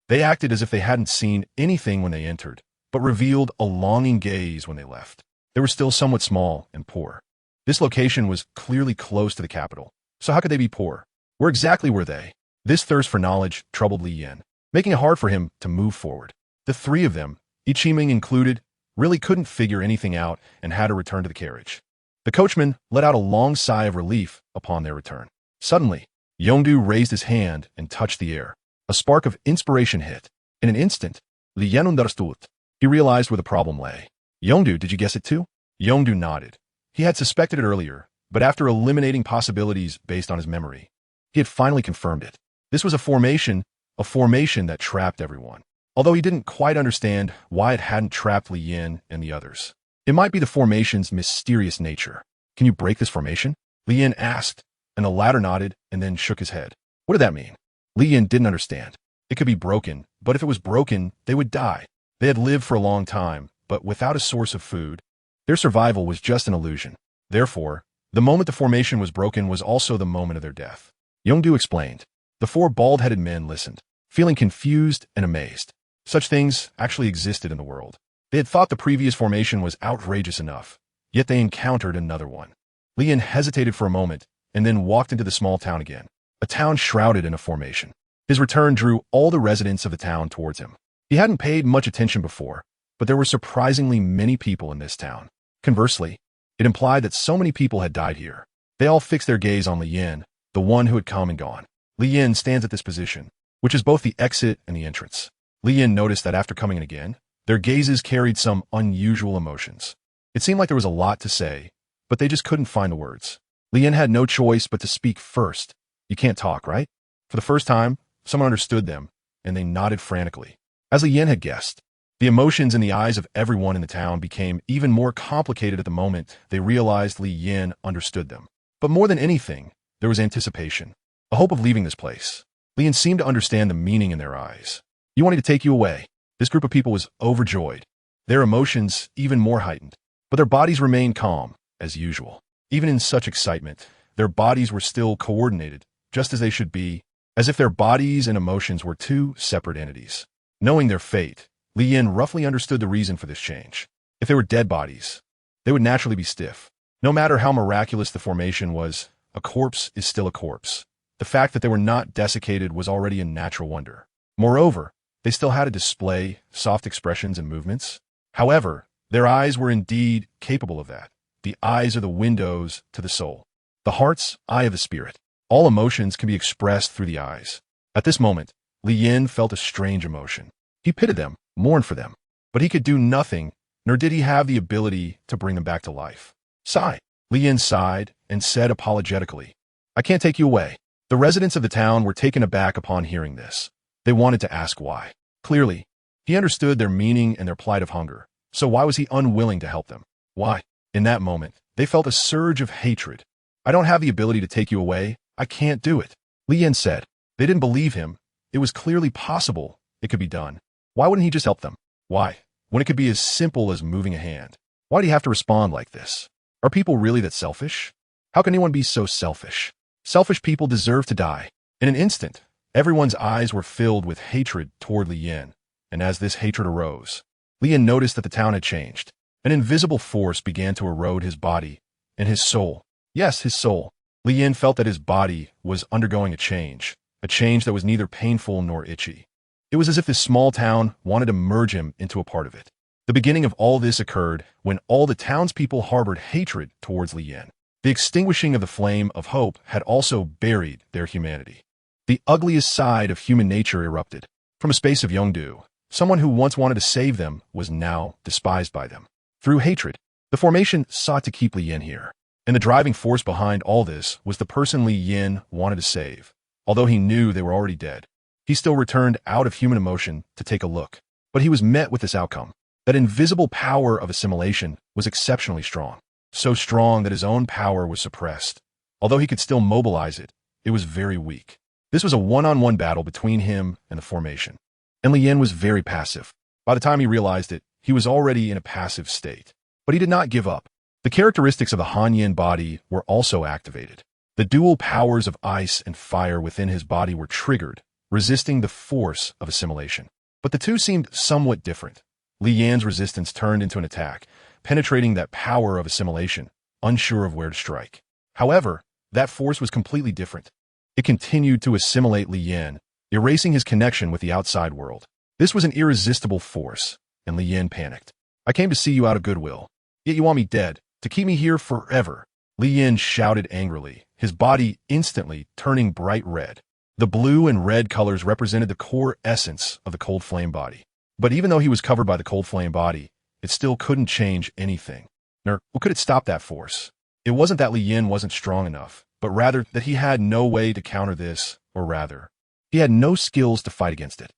They acted as if they hadn't seen anything when they entered, but revealed a longing gaze when they left. They were still somewhat small and poor. This location was clearly close to the capital, so how could they be poor? Where exactly were they? This thirst for knowledge troubled Lien, making it hard for him to move forward. The three of them, Taming included, really couldn't figure anything out and had to return to the carriage. The coachman let out a long sigh of relief upon their return. Suddenly, Yongdu raised his hand and touched the air. A spark of inspiration hit. In an instant, Lien understood. He realized where the problem lay. Yongdu, did you guess it too? Yongdu nodded. He had suspected it earlier, but after eliminating possibilities based on his memory, he had finally confirmed it. This was a formation that trapped everyone. Although he didn't quite understand why it hadn't trapped Lien and the others. It might be the formation's mysterious nature. Can you break this formation? Lien asked, and the latter nodded and then shook his head. What did that mean? Lien didn't understand. It could be broken, but if it was broken, they would die. They had lived for a long time, but without a source of food, their survival was just an illusion. Therefore, the moment the formation was broken was also the moment of their death. Yongdu explained. The four bald-headed men listened, feeling confused and amazed. Such things actually existed in the world. They had thought the previous formation was outrageous enough, yet they encountered another one. Lien hesitated for a moment and then walked into the small town again, a town shrouded in a formation. His return drew all the residents of the town towards him. He hadn't paid much attention before, but there were surprisingly many people in this town. Conversely, it implied that so many people had died here. They all fixed their gaze on Lien, the one who had come and gone. Lien stands at this position, which is both the exit and the entrance. Li Yin noticed that after coming in again, their gazes carried some unusual emotions. It seemed like there was a lot to say, but they just couldn't find the words. Li Yin had no choice but to speak first. You can't talk, right? For the first time, someone understood them, and they nodded frantically. As Li Yin had guessed, the emotions in the eyes of everyone in the town became even more complicated at the moment they realized Li Yin understood them. But more than anything, there was anticipation, a hope of leaving this place. Li Yin seemed to understand the meaning in their eyes. You wanted to take you away. This group of people was overjoyed, their emotions even more heightened. But their bodies remained calm, as usual. Even in such excitement, their bodies were still coordinated, just as they should be, as if their bodies and emotions were two separate entities. Knowing their fate, Li Yin roughly understood the reason for this change. If they were dead bodies, they would naturally be stiff. No matter how miraculous the formation was, a corpse is still a corpse. The fact that they were not desiccated was already a natural wonder. Moreover, they still had to display soft expressions and movements. However, their eyes were indeed capable of that. The eyes are the windows to the soul. The heart's eye of the spirit. All emotions can be expressed through the eyes. At this moment, Li Yin felt a strange emotion. He pitied them, mourned for them, but he could do nothing, nor did he have the ability to bring them back to life. Sigh. Li Yin sighed and said apologetically, I can't take you away. The residents of the town were taken aback upon hearing this. They wanted to ask why. Clearly, he understood their meaning and their plight of hunger. So why was he unwilling to help them? Why? In that moment, they felt a surge of hatred. I don't have the ability to take you away. I can't do it. Li Yin said. They didn't believe him. It was clearly possible it could be done. Why wouldn't he just help them? Why? When it could be as simple as moving a hand. Why do you have to respond like this? Are people really that selfish? How can anyone be so selfish? Selfish people deserve to die. In an instant, everyone's eyes were filled with hatred toward Li Yin, and as this hatred arose, Li Yin noticed that the town had changed. An invisible force began to erode his body and his soul. Yes, his soul. Li Yin felt that his body was undergoing a change that was neither painful nor itchy. It was as if this small town wanted to merge him into a part of it. The beginning of all this occurred when all the townspeople harbored hatred towards Li Yin. The extinguishing of the flame of hope had also buried their humanity. The ugliest side of human nature erupted. From a space of Yongdu, someone who once wanted to save them was now despised by them. Through hatred, the formation sought to keep Li Yin here. And the driving force behind all this was the person Li Yin wanted to save. Although he knew they were already dead, he still returned out of human emotion to take a look. But he was met with this outcome. That invisible power of assimilation was exceptionally strong. So strong that his own power was suppressed. Although he could still mobilize it, it was very weak. This was a one-on-one battle between him and the formation. And Li Yin was very passive. By the time he realized it, he was already in a passive state. But he did not give up. The characteristics of the Han Yin body were also activated. The dual powers of ice and fire within his body were triggered, resisting the force of assimilation. But the two seemed somewhat different. Li Yin's resistance turned into an attack, penetrating that power of assimilation, unsure of where to strike. However, that force was completely different. It continued to assimilate Li Yin, erasing his connection with the outside world. This was an irresistible force, and Li Yin panicked. I came to see you out of goodwill, yet you want me dead, to keep me here forever. Li Yin shouted angrily, his body instantly turning bright red. The blue and red colors represented the core essence of the cold flame body. But even though he was covered by the cold flame body, it still couldn't change anything. Nor could it stop that force. It wasn't that Li Yin wasn't strong enough, but rather that he had no way to counter this, or rather, he had no skills to fight against it.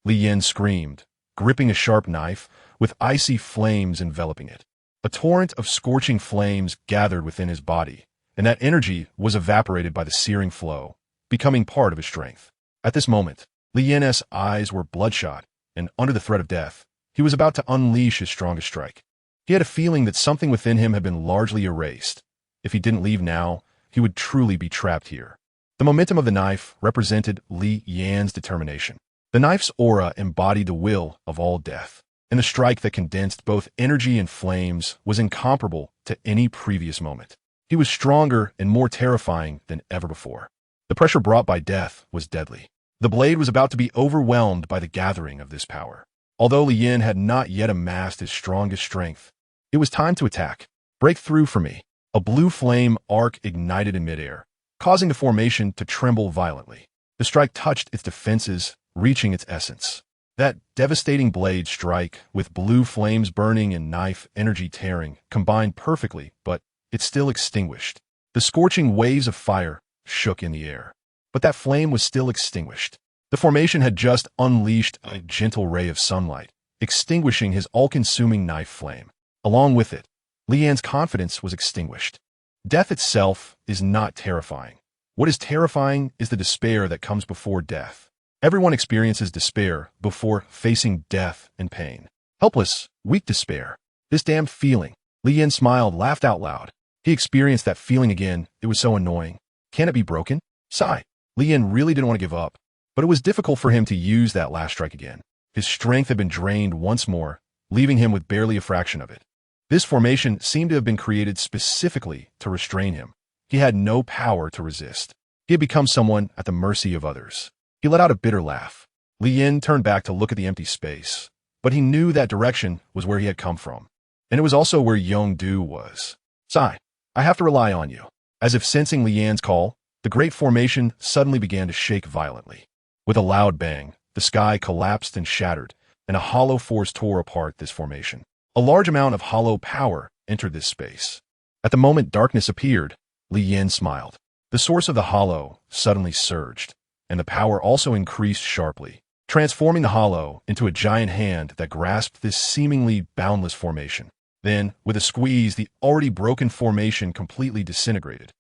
Li Yin screamed, gripping a sharp knife, with icy flames enveloping it. A torrent of scorching flames gathered within his body, and that energy was evaporated by the searing flow, becoming part of his strength. At this moment, Li Yin's eyes were bloodshot, and under the threat of death, he was about to unleash his strongest strike. He had a feeling that something within him had been largely erased. If he didn't leave now, he would truly be trapped here. The momentum of the knife represented Li Yin's determination. The knife's aura embodied the will of all death, and the strike that condensed both energy and flames was incomparable to any previous moment. He was stronger and more terrifying than ever before. The pressure brought by death was deadly. The blade was about to be overwhelmed by the gathering of this power. Although Li Yin had not yet amassed his strongest strength, it was time to attack. Break through for me. A blue flame arc ignited in midair, causing the formation to tremble violently. The strike touched its defenses, reaching its essence. That devastating blade strike, with blue flames burning and knife energy tearing, combined perfectly, but it still extinguished. The scorching waves of fire shook in the air. But that flame was still extinguished. The formation had just unleashed a gentle ray of sunlight, extinguishing his all-consuming knife flame. Along with it, Lian's confidence was extinguished. Death itself is not terrifying. What is terrifying is the despair that comes before death. Everyone experiences despair before facing death and pain. Helpless, weak despair. This damned feeling. Lian smiled, laughed out loud. He experienced that feeling again. It was so annoying. Can it be broken? Sigh. Lian really didn't want to give up, but it was difficult for him to use that last strike again. His strength had been drained once more, leaving him with barely a fraction of it. This formation seemed to have been created specifically to restrain him. He had no power to resist. He had become someone at the mercy of others. He let out a bitter laugh. Lian turned back to look at the empty space, but he knew that direction was where he had come from, and it was also where Yongdu was. Sigh, I have to rely on you. As if sensing Lian's call, the great formation suddenly began to shake violently. With a loud bang, the sky collapsed and shattered, and a hollow force tore apart this formation. A large amount of hollow power entered this space. At the moment darkness appeared, Lian smiled. The source of the hollow suddenly surged, and the power also increased sharply, transforming the hollow into a giant hand that grasped this seemingly boundless formation. Then, with a squeeze, the already broken formation completely disintegrated.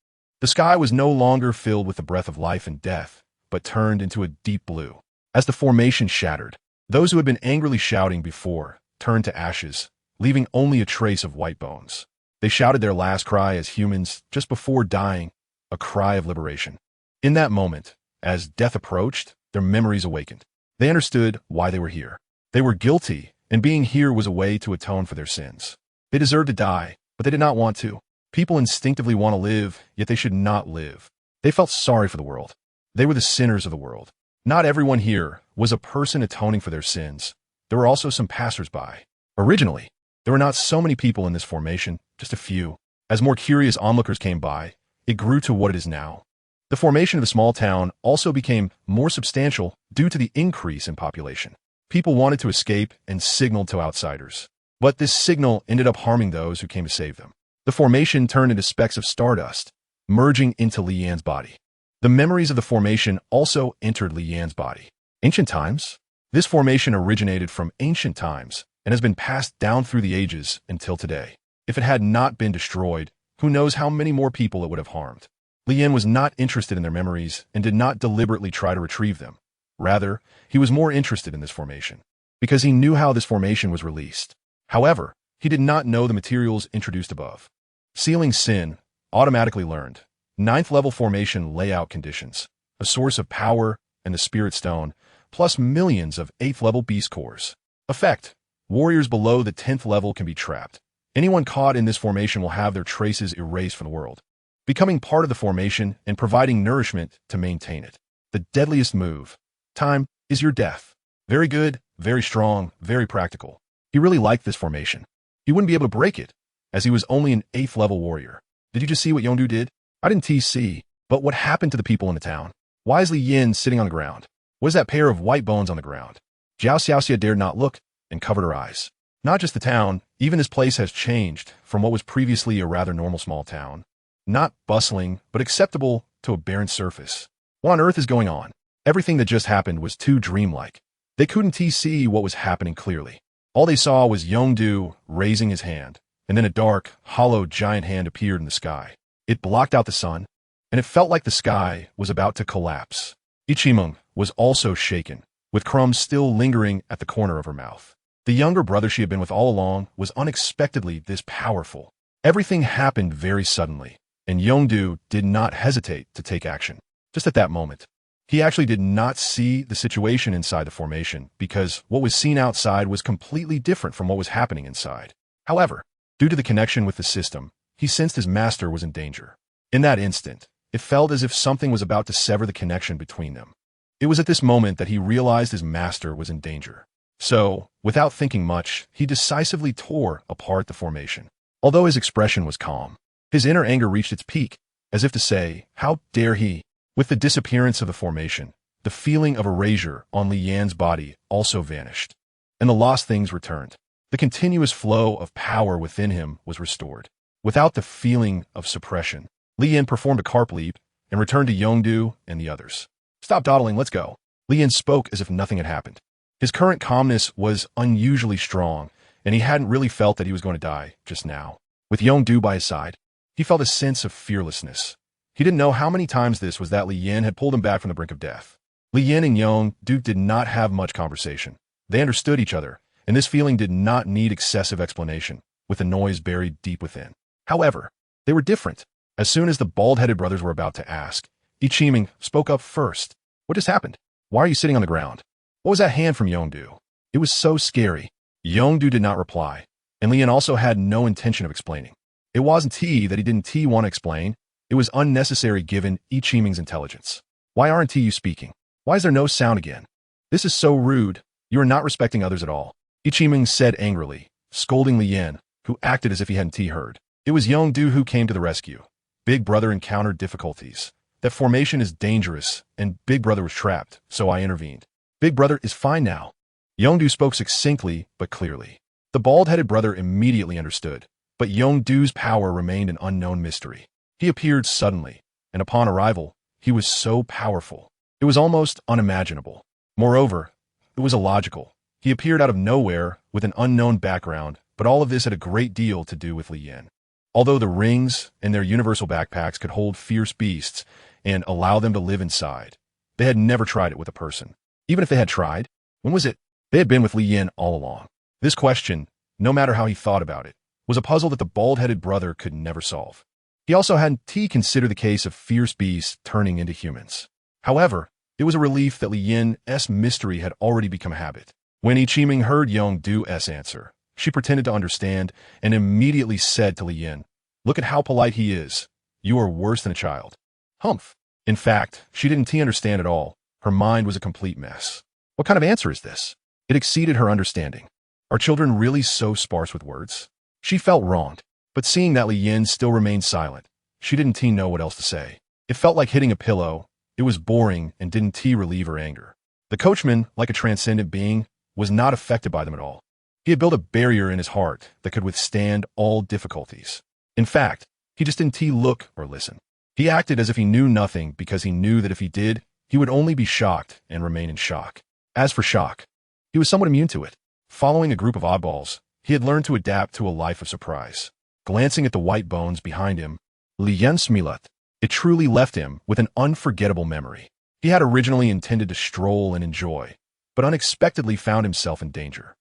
The sky was no longer filled with the breath of life and death, but turned into a deep blue. As the formation shattered, those who had been angrily shouting before turned to ashes, leaving only a trace of white bones. They shouted their last cry as humans just before dying, a cry of liberation. In that moment, as death approached, their memories awakened. They understood why they were here. They were guilty, and being here was a way to atone for their sins. They deserved to die, but they did not want to. People instinctively want to live, yet they should not live. They felt sorry for the world. They were the sinners of the world. Not everyone here was a person atoning for their sins. There were also some passers-by. Originally, there were not so many people in this formation, just a few. As more curious onlookers came by, it grew to what it is now. The formation of the small town also became more substantial due to the increase in population. People wanted to escape and signaled to outsiders. But this signal ended up harming those who came to save them. The formation turned into specks of stardust, merging into Lian's body. The memories of the formation also entered Lian's body. Ancient times? This formation originated from ancient times and has been passed down through the ages until today. If it had not been destroyed, who knows how many more people it would have harmed. Lian was not interested in their memories and did not deliberately try to retrieve them. Rather, he was more interested in this formation, because he knew how this formation was released. However, he did not know the materials introduced above. Sealing Sin automatically learned 9th level formation layout conditions, a source of power and the Spirit Stone, plus millions of 8th level beast cores. Effect: warriors below the 10th level can be trapped. Anyone caught in this formation will have their traces erased from the world, becoming part of the formation and providing nourishment to maintain it. The deadliest move. Time is your death. Very good, very strong, very practical. He really liked this formation. He wouldn't be able to break it, as he was only an 8th level warrior. Did you just see what Yongdu did? I didn't see, but what happened to the people in the town? Why is Li Yin sitting on the ground? What is that pair of white bones on the ground? Jiao Xiaoxia dared not look and covered her eyes. Not just the town, even this place has changed from what was previously a rather normal small town. Not bustling, but acceptable to a barren surface. What on earth is going on? Everything that just happened was too dreamlike. They couldn't see what was happening clearly. All they saw was Yongdu raising his hand, and then a dark, hollow giant hand appeared in the sky. It blocked out the sun, and it felt like the sky was about to collapse. Ichimeng was also shaken, with crumbs still lingering at the corner of her mouth. The younger brother she had been with all along was unexpectedly this powerful. Everything happened very suddenly, and Yongdu did not hesitate to take action. Just at that moment, he actually did not see the situation inside the formation because what was seen outside was completely different from what was happening inside. However, due to the connection with the system, he sensed his master was in danger. In that instant, it felt as if something was about to sever the connection between them. It was at this moment that he realized his master was in danger. So, without thinking much, he decisively tore apart the formation. Although his expression was calm, his inner anger reached its peak, as if to say, how dare he? With the disappearance of the formation, The feeling of erasure on Li Yan's body also vanished, and the lost things returned. The continuous flow of power within him was restored. Without the feeling of suppression, Li Yan performed a carp leap and returned to Yongdu and the others. "Stop dawdling, let's go." Li Yan spoke as if nothing had happened. His current calmness was unusually strong, and he hadn't really felt that he was going to die just now. With Yongdu by his side, he felt a sense of fearlessness. He didn't know how many times this was that Li Yan had pulled him back from the brink of death. Li Yan and Yongdu did not have much conversation. They understood each other, and this feeling did not need excessive explanation, with the noise buried deep within. However, they were different. As soon as the bald-headed brothers were about to ask, Ichiming spoke up first. "What just happened? Why are you sitting on the ground? What was that hand from Yongdu? It was so scary." Yongdu did not reply, and Li Yan also had no intention of explaining. It wasn't that he didn't want to explain. It was unnecessary given Ichiming's intelligence. "Why aren't you speaking? Why is there no sound again? This is so rude. You are not respecting others at all," Ichiming said angrily, scolding Li Yan, who acted as if he hadn't heard. It was Yongdu who came to the rescue. Big Brother encountered difficulties. That formation is dangerous, and Big Brother was trapped, so I intervened. Big Brother is fine now. Yongdu spoke succinctly but clearly. The bald-headed brother immediately understood, but Yongdu's power remained an unknown mystery. He appeared suddenly, and upon arrival, he was so powerful. It was almost unimaginable. Moreover, it was illogical. He appeared out of nowhere with an unknown background, but all of this had a great deal to do with Li Yan. Although the rings and their universal backpacks could hold fierce beasts and allow them to live inside, they had never tried it with a person. Even if they had tried, when was it? They had been with Li Yan all along. This question, no matter how he thought about it, was a puzzle that the bald-headed brother could never solve. He also hadn't considered the case of fierce beasts turning into humans. However, it was a relief that Li Yan's mystery had already become a habit. When Ichiming heard Yongdu's answer, she pretended to understand and immediately said to Li Yan, "Look at how polite he is. You are worse than a child." Humph. In fact, she didn't understand at all. Her mind was a complete mess. What kind of answer is this? It exceeded her understanding. Are children really so sparse with words? She felt wronged, but seeing that Li Yan still remained silent, she didn't know what else to say. It felt like hitting a pillow. It was boring and didn't relieve her anger. The coachman, like a transcendent being, was not affected by them at all. He had built a barrier in his heart that could withstand all difficulties. In fact, he just didn't look or listen. He acted as if he knew nothing because he knew that if he did, he would only be shocked and remain in shock. As for shock, he was somewhat immune to it. Following a group of oddballs, he had learned to adapt to a life of surprise. Glancing at the white bones behind him, Li Yan smiled. It truly left him with an unforgettable memory. He had originally intended to stroll and enjoy, but unexpectedly found himself in danger.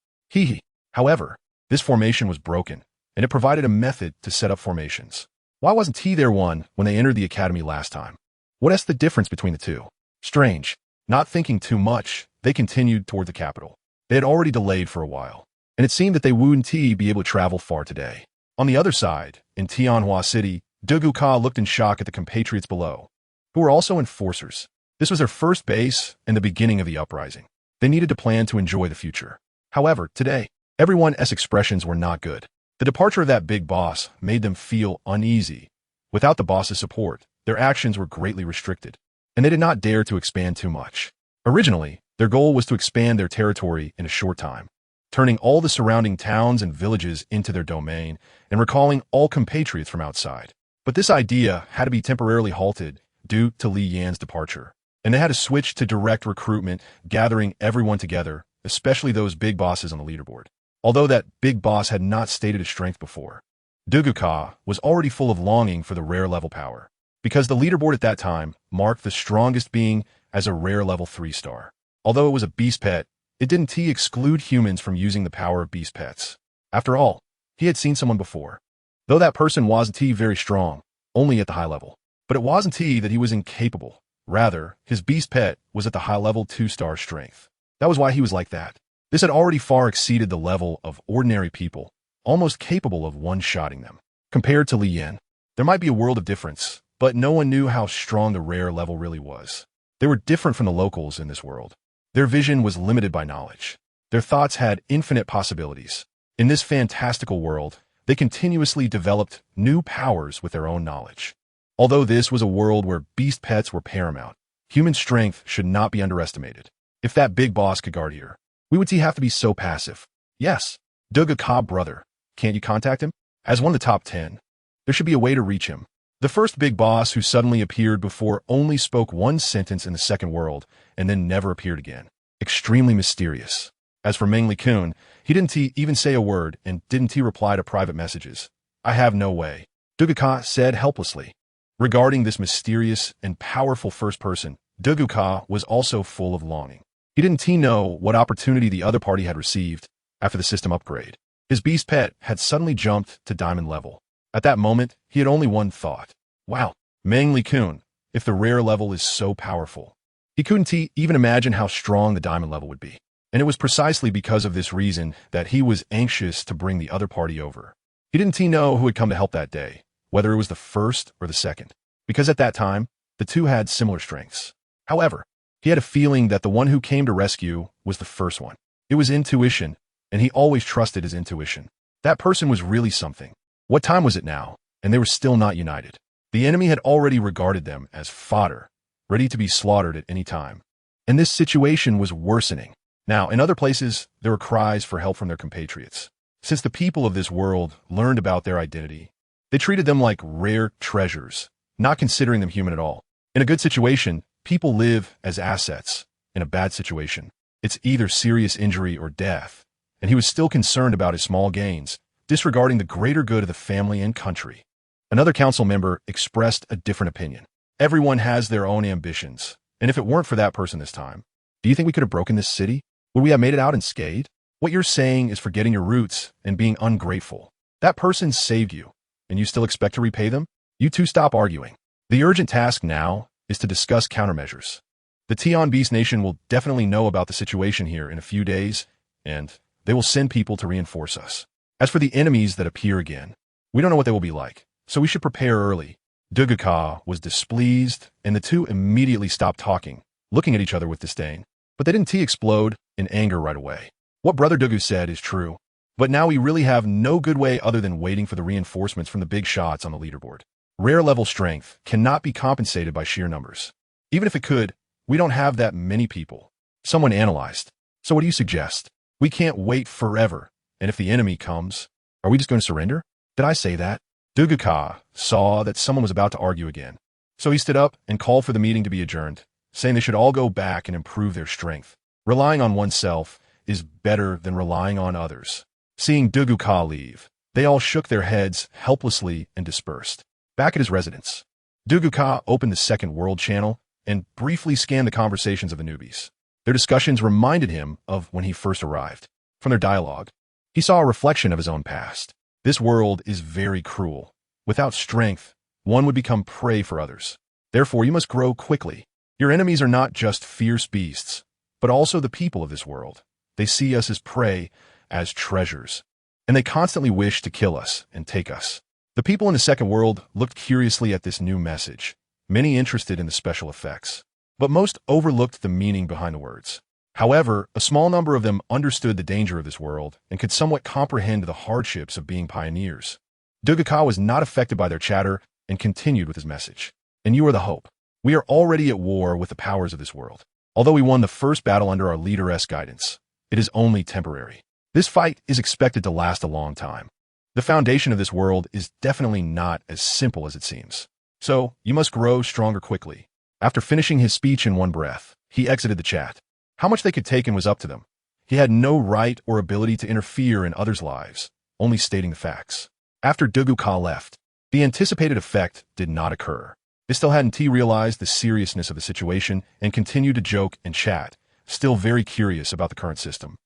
However, this formation was broken, and it provided a method to set up formations. Why wasn't he there when they entered the academy last time? What is the difference between the two? Strange. Not thinking too much, they continued toward the capital. They had already delayed for a while, and it seemed that they wouldn't be able to travel far today. On the other side, in Tianhua City, Duguka looked in shock at the compatriots below, who were also enforcers. This was their first base and the beginning of the uprising. They needed to plan to enjoy the future. However, today, everyone's expressions were not good. The departure of that big boss made them feel uneasy. Without the boss's support, their actions were greatly restricted, and they did not dare to expand too much. Originally, their goal was to expand their territory in a short time, turning all the surrounding towns and villages into their domain and recalling all compatriots from outside. But this idea had to be temporarily halted due to Li Yan's departure, and they had to switch to direct recruitment, gathering everyone together, especially those big bosses on the leaderboard. Although that big boss had not stated his strength before, Duguka was already full of longing for the rare level power, because the leaderboard at that time marked the strongest being as a rare level 3-star. Although it was a beast pet, it didn't exclude humans from using the power of beast pets. After all, he had seen someone before. Though that person wasn't very strong, only at the high level. But it wasn't that he was incapable. Rather, his beast pet was at the high level 2-star strength. That was why he was like that. This had already far exceeded the level of ordinary people, almost capable of one-shotting them. Compared to Li Yan, there might be a world of difference, but no one knew how strong the rare level really was. They were different from the locals in this world. Their vision was limited by knowledge. Their thoughts had infinite possibilities. In this fantastical world, they continuously developed new powers with their own knowledge. Although this was a world where beast pets were paramount, Human strength should not be underestimated. If that big boss could guard here, we would have to be so passive. Yes, Duga Ka brother. Can't you contact him? As one of the top 10, there should be a way to reach him. The first big boss who suddenly appeared before only spoke one sentence in the second world and then never appeared again. Extremely mysterious. As for Mengli Kun, he didn't even say a word and didn't reply to private messages. I have no way, Duga Ka said helplessly. Regarding this mysterious and powerful first person, Duga Ka was also full of longing. He didn't know what opportunity the other party had received after the system upgrade. His beast pet had suddenly jumped to diamond level. At that moment, he had only one thought. Wow, Mengli Kun, if the rare level is so powerful. He couldn't even imagine how strong the diamond level would be. And it was precisely because of this reason that he was anxious to bring the other party over. He didn't know who had come to help that day, whether it was the first or the second, because at that time, the two had similar strengths. However, he had a feeling that the one who came to rescue was the first one. It was intuition, and he always trusted his intuition. That person was really something. What time was it now? And they were still not united. The enemy had already regarded them as fodder, ready to be slaughtered at any time. And this situation was worsening. Now, in other places, there were cries for help from their compatriots. Since the people of this world learned about their identity, they treated them like rare treasures, not considering them human at all. In a good situation, people live as assets. In a bad situation, it's either serious injury or death. And he was still concerned about his small gains, disregarding the greater good of the family and country. Another council member expressed a different opinion. Everyone has their own ambitions, and if it weren't for that person this time, do you think we could have broken this city? Would we have made it out unscathed? What you're saying is forgetting your roots and being ungrateful. That person saved you, and you still expect to repay them? You two stop arguing. The urgent task now is to discuss countermeasures. The Tian Beast Nation will definitely know about the situation here in a few days, and they will send people to reinforce us. As for the enemies that appear again, we don't know what they will be like, so we should prepare early. Duga Ka was displeased, and the two immediately stopped talking, looking at each other with disdain. But they didn't explode in anger right away. What Brother Dugu said is true, but now we really have no good way other than waiting for the reinforcements from the big shots on the leaderboard. Rare level strength cannot be compensated by sheer numbers. Even if it could, we don't have that many people. Someone analyzed. So what do you suggest? We can't wait forever. And if the enemy comes, are we just going to surrender? Did I say that? Duga Ka saw that someone was about to argue again. So he stood up and called for the meeting to be adjourned, saying they should all go back and improve their strength. Relying on oneself is better than relying on others. Seeing Dugu Ka leave, they all shook their heads helplessly and dispersed. Back at his residence, Dugu Ka opened the second world channel and briefly scanned the conversations of the newbies. Their discussions reminded him of when he first arrived. From their dialogue, he saw a reflection of his own past. This world is very cruel. Without strength, one would become prey for others. Therefore, you must grow quickly. Your enemies are not just fierce beasts, but also the people of this world. They see us as prey, as treasures, and they constantly wish to kill us and take us. The people in the second world looked curiously at this new message, many interested in the special effects, but most overlooked the meaning behind the words. However, a small number of them understood the danger of this world and could somewhat comprehend the hardships of being pioneers. Duga Ka was not affected by their chatter and continued with his message. And you are the hope. We are already at war with the powers of this world. Although we won the first battle under our leader's guidance, it is only temporary. This fight is expected to last a long time. The foundation of this world is definitely not as simple as it seems. So, you must grow stronger quickly. After finishing his speech in one breath, he exited the chat. How much they could take in was up to them. He had no right or ability to interfere in others' lives, only stating the facts. After Dugu Ka left, the anticipated effect did not occur. They still hadn't realized the seriousness of the situation and continued to joke and chat, still very curious about the current system.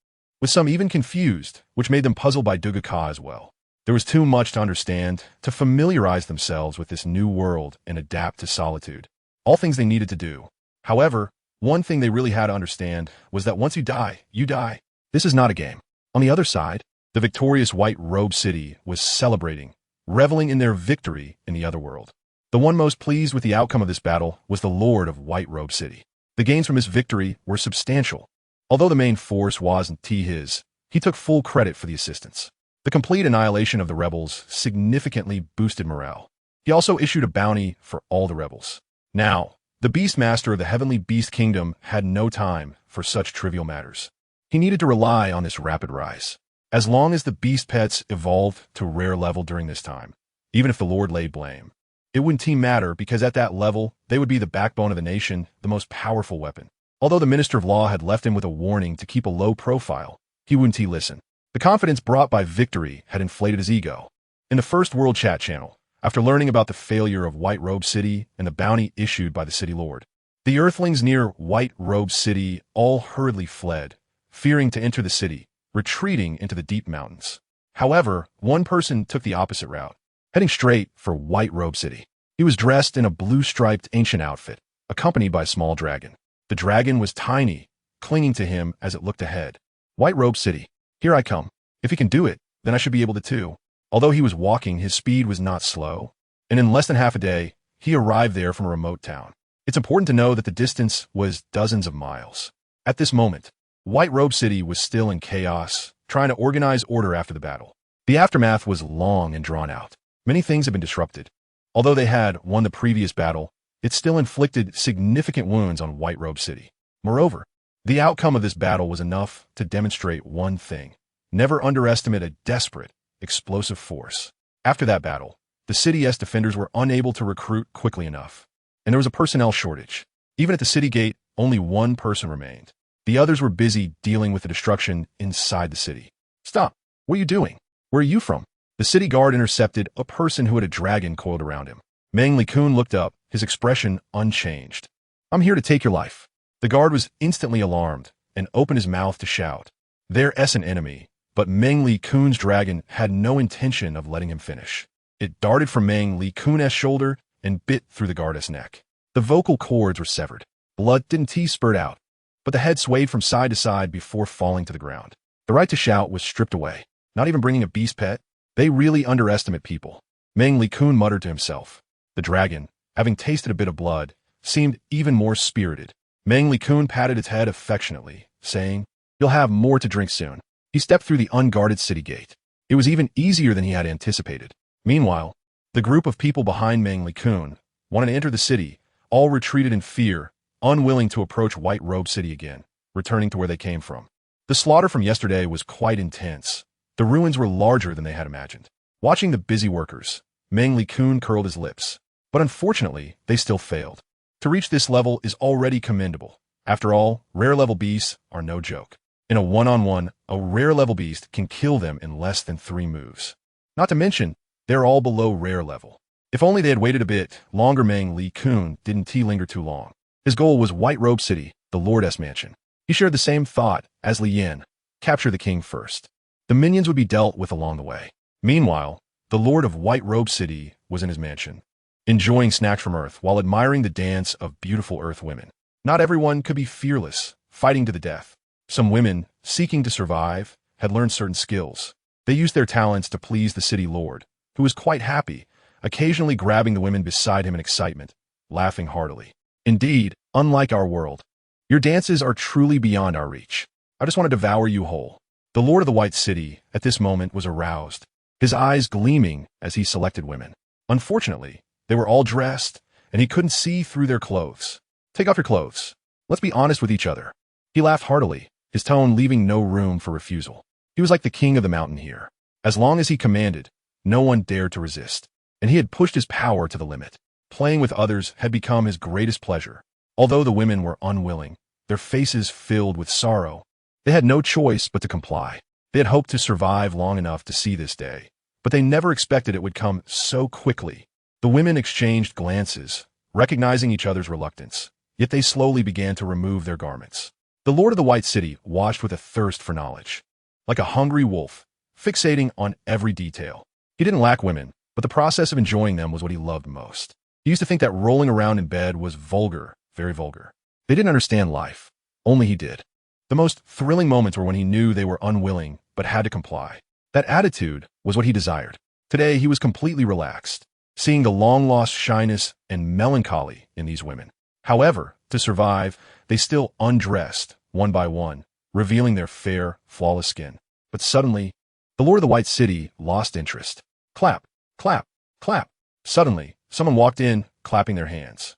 With some even confused, which made them puzzled by Duga Ka as well. There was too much to understand to familiarize themselves with this new world and adapt to solitude. All things they needed to do. However, one thing they really had to understand was that once you die, you die. This is not a game. On the other side, the victorious White Robe City was celebrating, reveling in their victory in the other world. The one most pleased with the outcome of this battle was the Lord of White Robe City. The gains from his victory were substantial. Although the main force wasn't his, he took full credit for the assistance. The complete annihilation of the rebels significantly boosted morale. He also issued a bounty for all the rebels. Now, The Beastmaster of the Heavenly Beast Kingdom had no time for such trivial matters. He needed to rely on this rapid rise. As long as the beast pets evolved to rare level during this time, even if the Lord laid blame, it wouldn't matter because at that level, they would be the backbone of the nation, the most powerful weapon. Although the Minister of Law had left him with a warning to keep a low profile, he wouldn't listen. The confidence brought by victory had inflated his ego. In the First World Chat channel, after learning about the failure of White Robe City and the bounty issued by the city lord, the Earthlings near White Robe City all hurriedly fled, fearing to enter the city, retreating into the deep mountains. However, one person took the opposite route, heading straight for White Robe City. He was dressed in a blue-striped ancient outfit, accompanied by a small dragon. The dragon was tiny, clinging to him as it looked ahead. White Robe City. Here I come. If he can do it, then I should be able to too. Although he was walking, his speed was not slow, and in less than half a day, he arrived there from a remote town. It's important to know that the distance was dozens of miles. At this moment, White Robe City was still in chaos, trying to organize order after the battle. The aftermath was long and drawn out. Many things had been disrupted. Although they had won the previous battle, it still inflicted significant wounds on White Robe City. Moreover, the outcome of this battle was enough to demonstrate one thing: never underestimate a desperate, explosive force. After that battle, the city's defenders were unable to recruit quickly enough, and there was a personnel shortage. Even at the city gate, only one person remained. The others were busy dealing with the destruction inside the city. Stop! What are you doing? Where are you from? The city guard intercepted a person who had a dragon coiled around him. Meng Li-kun looked up, his expression unchanged. I'm here to take your life. The guard was instantly alarmed and opened his mouth to shout. There's an enemy. But Meng Li-kun's dragon had no intention of letting him finish. It darted from Meng Li-kun's shoulder and bit through the guard's neck. The vocal cords were severed. Blood didn't spurt out, but the head swayed from side to side before falling to the ground. The right to shout was stripped away. Not even bringing a beast pet? They really underestimate people. Meng Li-kun muttered to himself. The dragon, having tasted a bit of blood, seemed even more spirited. Meng Li-kun patted its head affectionately, saying, "You'll have more to drink soon." He stepped through the unguarded city gate. It was even easier than he had anticipated. Meanwhile, the group of people behind Meng Li-kun wanted to enter the city, all retreated in fear, unwilling to approach White Robe City again, returning to where they came from. The slaughter from yesterday was quite intense. The ruins were larger than they had imagined. Watching the busy workers, Meng Li-kun curled his lips. But unfortunately, they still failed. To reach this level is already commendable. After all, rare-level beasts are no joke. In a one-on-one, a rare-level beast can kill them in less than 3 moves. Not to mention, they're all below rare level. If only they had waited a bit longer. Meng Li-kun didn't linger too long. His goal was White Robe City, the Lord's mansion. He shared the same thought as Li Yin: capture the king first. The minions would be dealt with along the way. Meanwhile, the Lord of White Robe City was in his mansion, enjoying snacks from Earth while admiring the dance of beautiful Earth women. Not everyone could be fearless, fighting to the death. Some women, seeking to survive, had learned certain skills. They used their talents to please the city lord, who was quite happy, occasionally grabbing the women beside him in excitement, laughing heartily. Indeed, unlike our world, your dances are truly beyond our reach. I just want to devour you whole. The Lord of the White City, at this moment, was aroused, his eyes gleaming as he selected women. Unfortunately, they were all dressed, and he couldn't see through their clothes. Take off your clothes. Let's be honest with each other. He laughed heartily, his tone leaving no room for refusal. He was like the king of the mountain here. As long as he commanded, no one dared to resist, and he had pushed his power to the limit. Playing with others had become his greatest pleasure. Although the women were unwilling, their faces filled with sorrow, they had no choice but to comply. They had hoped to survive long enough to see this day, but they never expected it would come so quickly. The women exchanged glances, recognizing each other's reluctance, yet they slowly began to remove their garments. The Lord of the White City watched with a thirst for knowledge. Like a hungry wolf, fixating on every detail. He didn't lack women, but the process of enjoying them was what he loved most. He used to think that rolling around in bed was vulgar, very vulgar. They didn't understand life. Only he did. The most thrilling moments were when he knew they were unwilling, but had to comply. That attitude was what he desired. Today, he was completely relaxed, seeing the long-lost shyness and melancholy in these women. However, to survive, they still undressed, one by one, revealing their fair, flawless skin. But suddenly, the Lord of the White City lost interest. Clap, clap, clap. Suddenly, someone walked in, clapping their hands.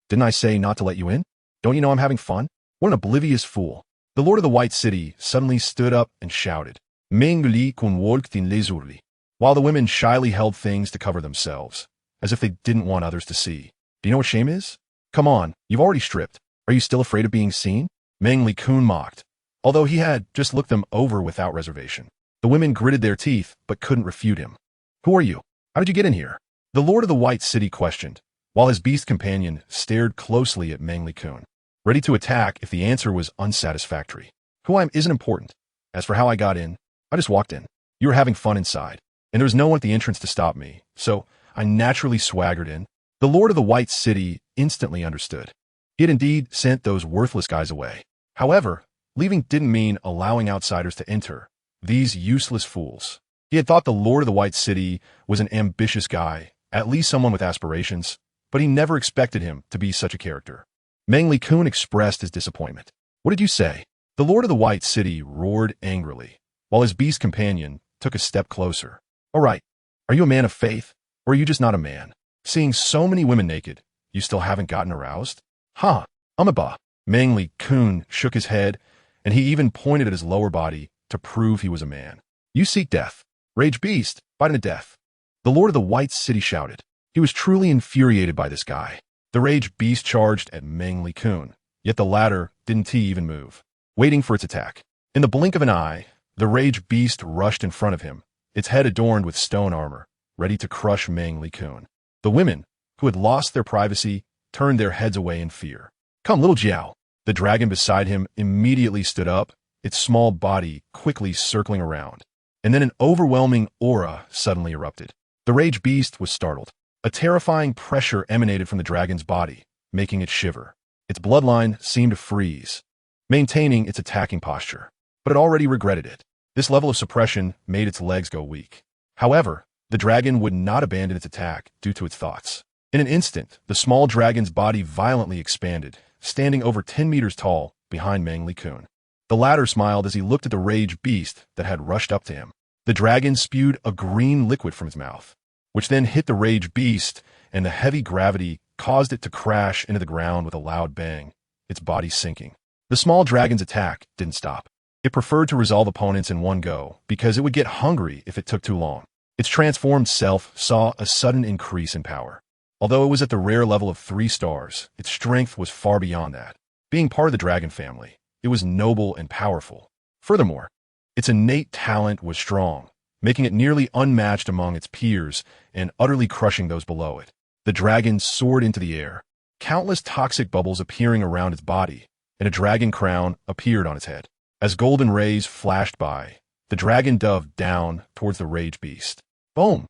Didn't I say not to let you in? Don't you know I'm having fun? What an oblivious fool. The Lord of the White City suddenly stood up and shouted, Mengli kun wolktin lezurli, while the women shyly held things to cover themselves, as if they didn't want others to see. Do you know what shame is? Come on, you've already stripped. Are you still afraid of being seen? Mengli Kun mocked, although he had just looked them over without reservation. The women gritted their teeth, but couldn't refute him. Who are you? How did you get in here? The Lord of the White City questioned, while his beast companion stared closely at Mengli Kun, ready to attack if the answer was unsatisfactory. Who I am isn't important. As for how I got in, I just walked in. You were having fun inside, and there was no one at the entrance to stop me, so I naturally swaggered in. The Lord of the White City instantly understood. He had indeed sent those worthless guys away. However, leaving didn't mean allowing outsiders to enter, these useless fools. He had thought the Lord of the White City was an ambitious guy, at least someone with aspirations, but he never expected him to be such a character. Mengli Kun expressed his disappointment. What did you say? The Lord of the White City roared angrily, while his beast companion took a step closer. All right, are you a man of faith, or are you just not a man? Seeing so many women naked, you still haven't gotten aroused? Huh, Umaba. Mengli Kun shook his head, and he even pointed at his lower body to prove he was a man. You seek death. Rage beast, fighting to death. The Lord of the White City shouted. He was truly infuriated by this guy. The rage beast charged at Mengli Kun, yet the latter didn't even move, waiting for its attack. In the blink of an eye, the rage beast rushed in front of him, its head adorned with stone armor, ready to crush Mengli Kun. The women, who had lost their privacy, turned their heads away in fear. Come, little Jiao. The dragon beside him immediately stood up, its small body quickly circling around. And then an overwhelming aura suddenly erupted. The rage beast was startled. A terrifying pressure emanated from the dragon's body, making it shiver. Its bloodline seemed to freeze, maintaining its attacking posture. But it already regretted it. This level of suppression made its legs go weak. However, the dragon would not abandon its attack due to its thoughts. In an instant, the small dragon's body violently expanded, standing over 10 meters tall behind Mengli Kun. The latter smiled as he looked at the rage beast that had rushed up to him. The dragon spewed a green liquid from his mouth, which then hit the rage beast, and the heavy gravity caused it to crash into the ground with a loud bang, its body sinking. The small dragon's attack didn't stop. It preferred to resolve opponents in one go because it would get hungry if it took too long. Its transformed self saw a sudden increase in power. Although it was at the rare level of 3 stars, its strength was far beyond that. Being part of the dragon family, it was noble and powerful. Furthermore, its innate talent was strong, making it nearly unmatched among its peers and utterly crushing those below it. The dragon soared into the air, countless toxic bubbles appearing around its body, and a dragon crown appeared on its head. As golden rays flashed by, the dragon dove down towards the rage beast. Boom!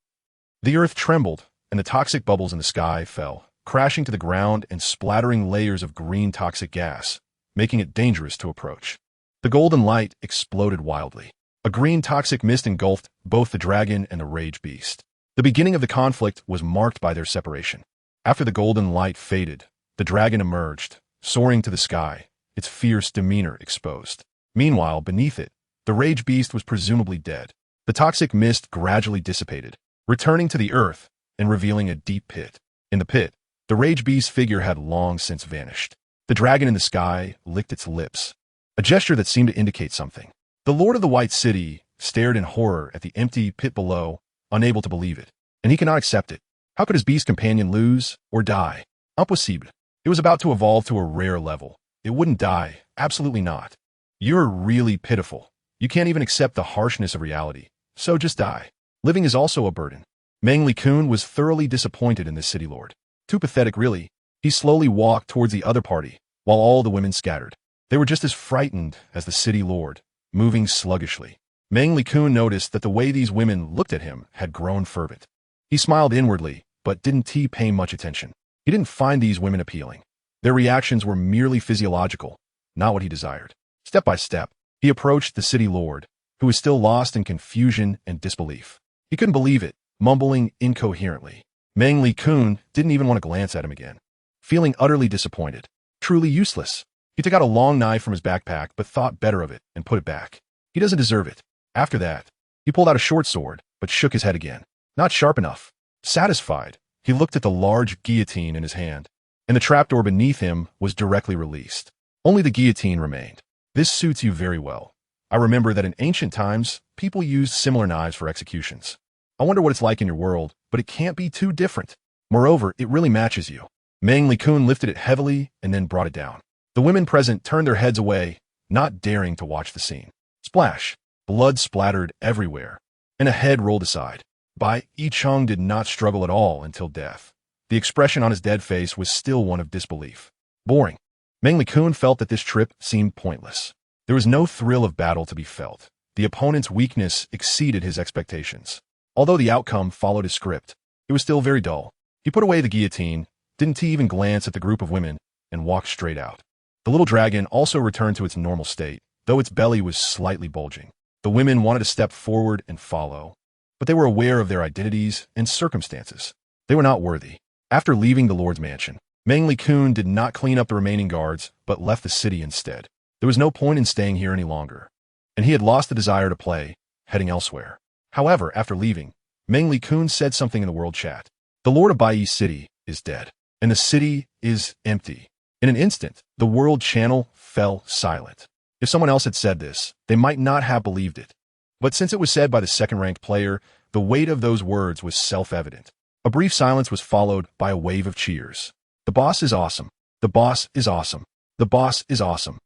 The earth trembled, and the toxic bubbles in the sky fell, crashing to the ground and splattering layers of green toxic gas, making it dangerous to approach. The golden light exploded wildly. A green toxic mist engulfed both the dragon and the rage beast. The beginning of the conflict was marked by their separation. After the golden light faded, the dragon emerged, soaring to the sky, its fierce demeanor exposed. Meanwhile, beneath it, the rage beast was presumably dead. The toxic mist gradually dissipated, returning to the earth and revealing a deep pit. In the pit, the rage beast's figure had long since vanished. The dragon in the sky licked its lips, a gesture that seemed to indicate something. The Lord of the White City stared in horror at the empty pit below, unable to believe it, and he could not accept it. How could his beast companion lose or die? Impossible. It was about to evolve to a rare level. It wouldn't die, absolutely not. You're really pitiful. You can't even accept the harshness of reality, so just die. Living is also a burden. Mengli Kun was thoroughly disappointed in this city lord. Too pathetic, really. He slowly walked towards the other party, while all the women scattered. They were just as frightened as the city lord, moving sluggishly. Mengli Kun noticed that the way these women looked at him had grown fervent. He smiled inwardly, but didn't pay much attention. He didn't find these women appealing. Their reactions were merely physiological, not what he desired. Step by step, he approached the city lord, who was still lost in confusion and disbelief. He couldn't believe it, mumbling incoherently. Mengli Kun didn't even want to glance at him again. Feeling utterly disappointed, truly useless, he took out a long knife from his backpack but thought better of it and put it back. He doesn't deserve it. After that, he pulled out a short sword but shook his head again. Not sharp enough. Satisfied, he looked at the large guillotine in his hand. and the trapdoor beneath him was directly released. Only the guillotine remained. This suits you very well. I remember that in ancient times, people used similar knives for executions. I wonder what it's like in your world, but it can't be too different. Moreover, it really matches you. Meng Li-kun lifted it heavily and then brought it down. The women present turned their heads away, not daring to watch the scene. Splash! Blood splattered everywhere, and a head rolled aside. Bai Yicheng did not struggle at all until death. The expression on his dead face was still one of disbelief. Boring. Meng Li-kun felt that this trip seemed pointless. There was no thrill of battle to be felt. The opponent's weakness exceeded his expectations. Although the outcome followed his script, it was still very dull. He put away the guillotine, didn't even glance at the group of women, and walked straight out. The little dragon also returned to its normal state, though its belly was slightly bulging. The women wanted to step forward and follow, but they were aware of their identities and circumstances. They were not worthy. After leaving the Lord's mansion, Meng Li-kun did not clean up the remaining guards, but left the city instead. There was no point in staying here any longer, and he had lost the desire to play, heading elsewhere. However, after leaving, Meng Li-kun said something in the world chat. The Lord of Baiyi City is dead, and the city is empty. In an instant, the world channel fell silent. If someone else had said this, they might not have believed it. But since it was said by the second-ranked player, the weight of those words was self-evident. A brief silence was followed by a wave of cheers. The boss is awesome. The boss is awesome. The boss is awesome.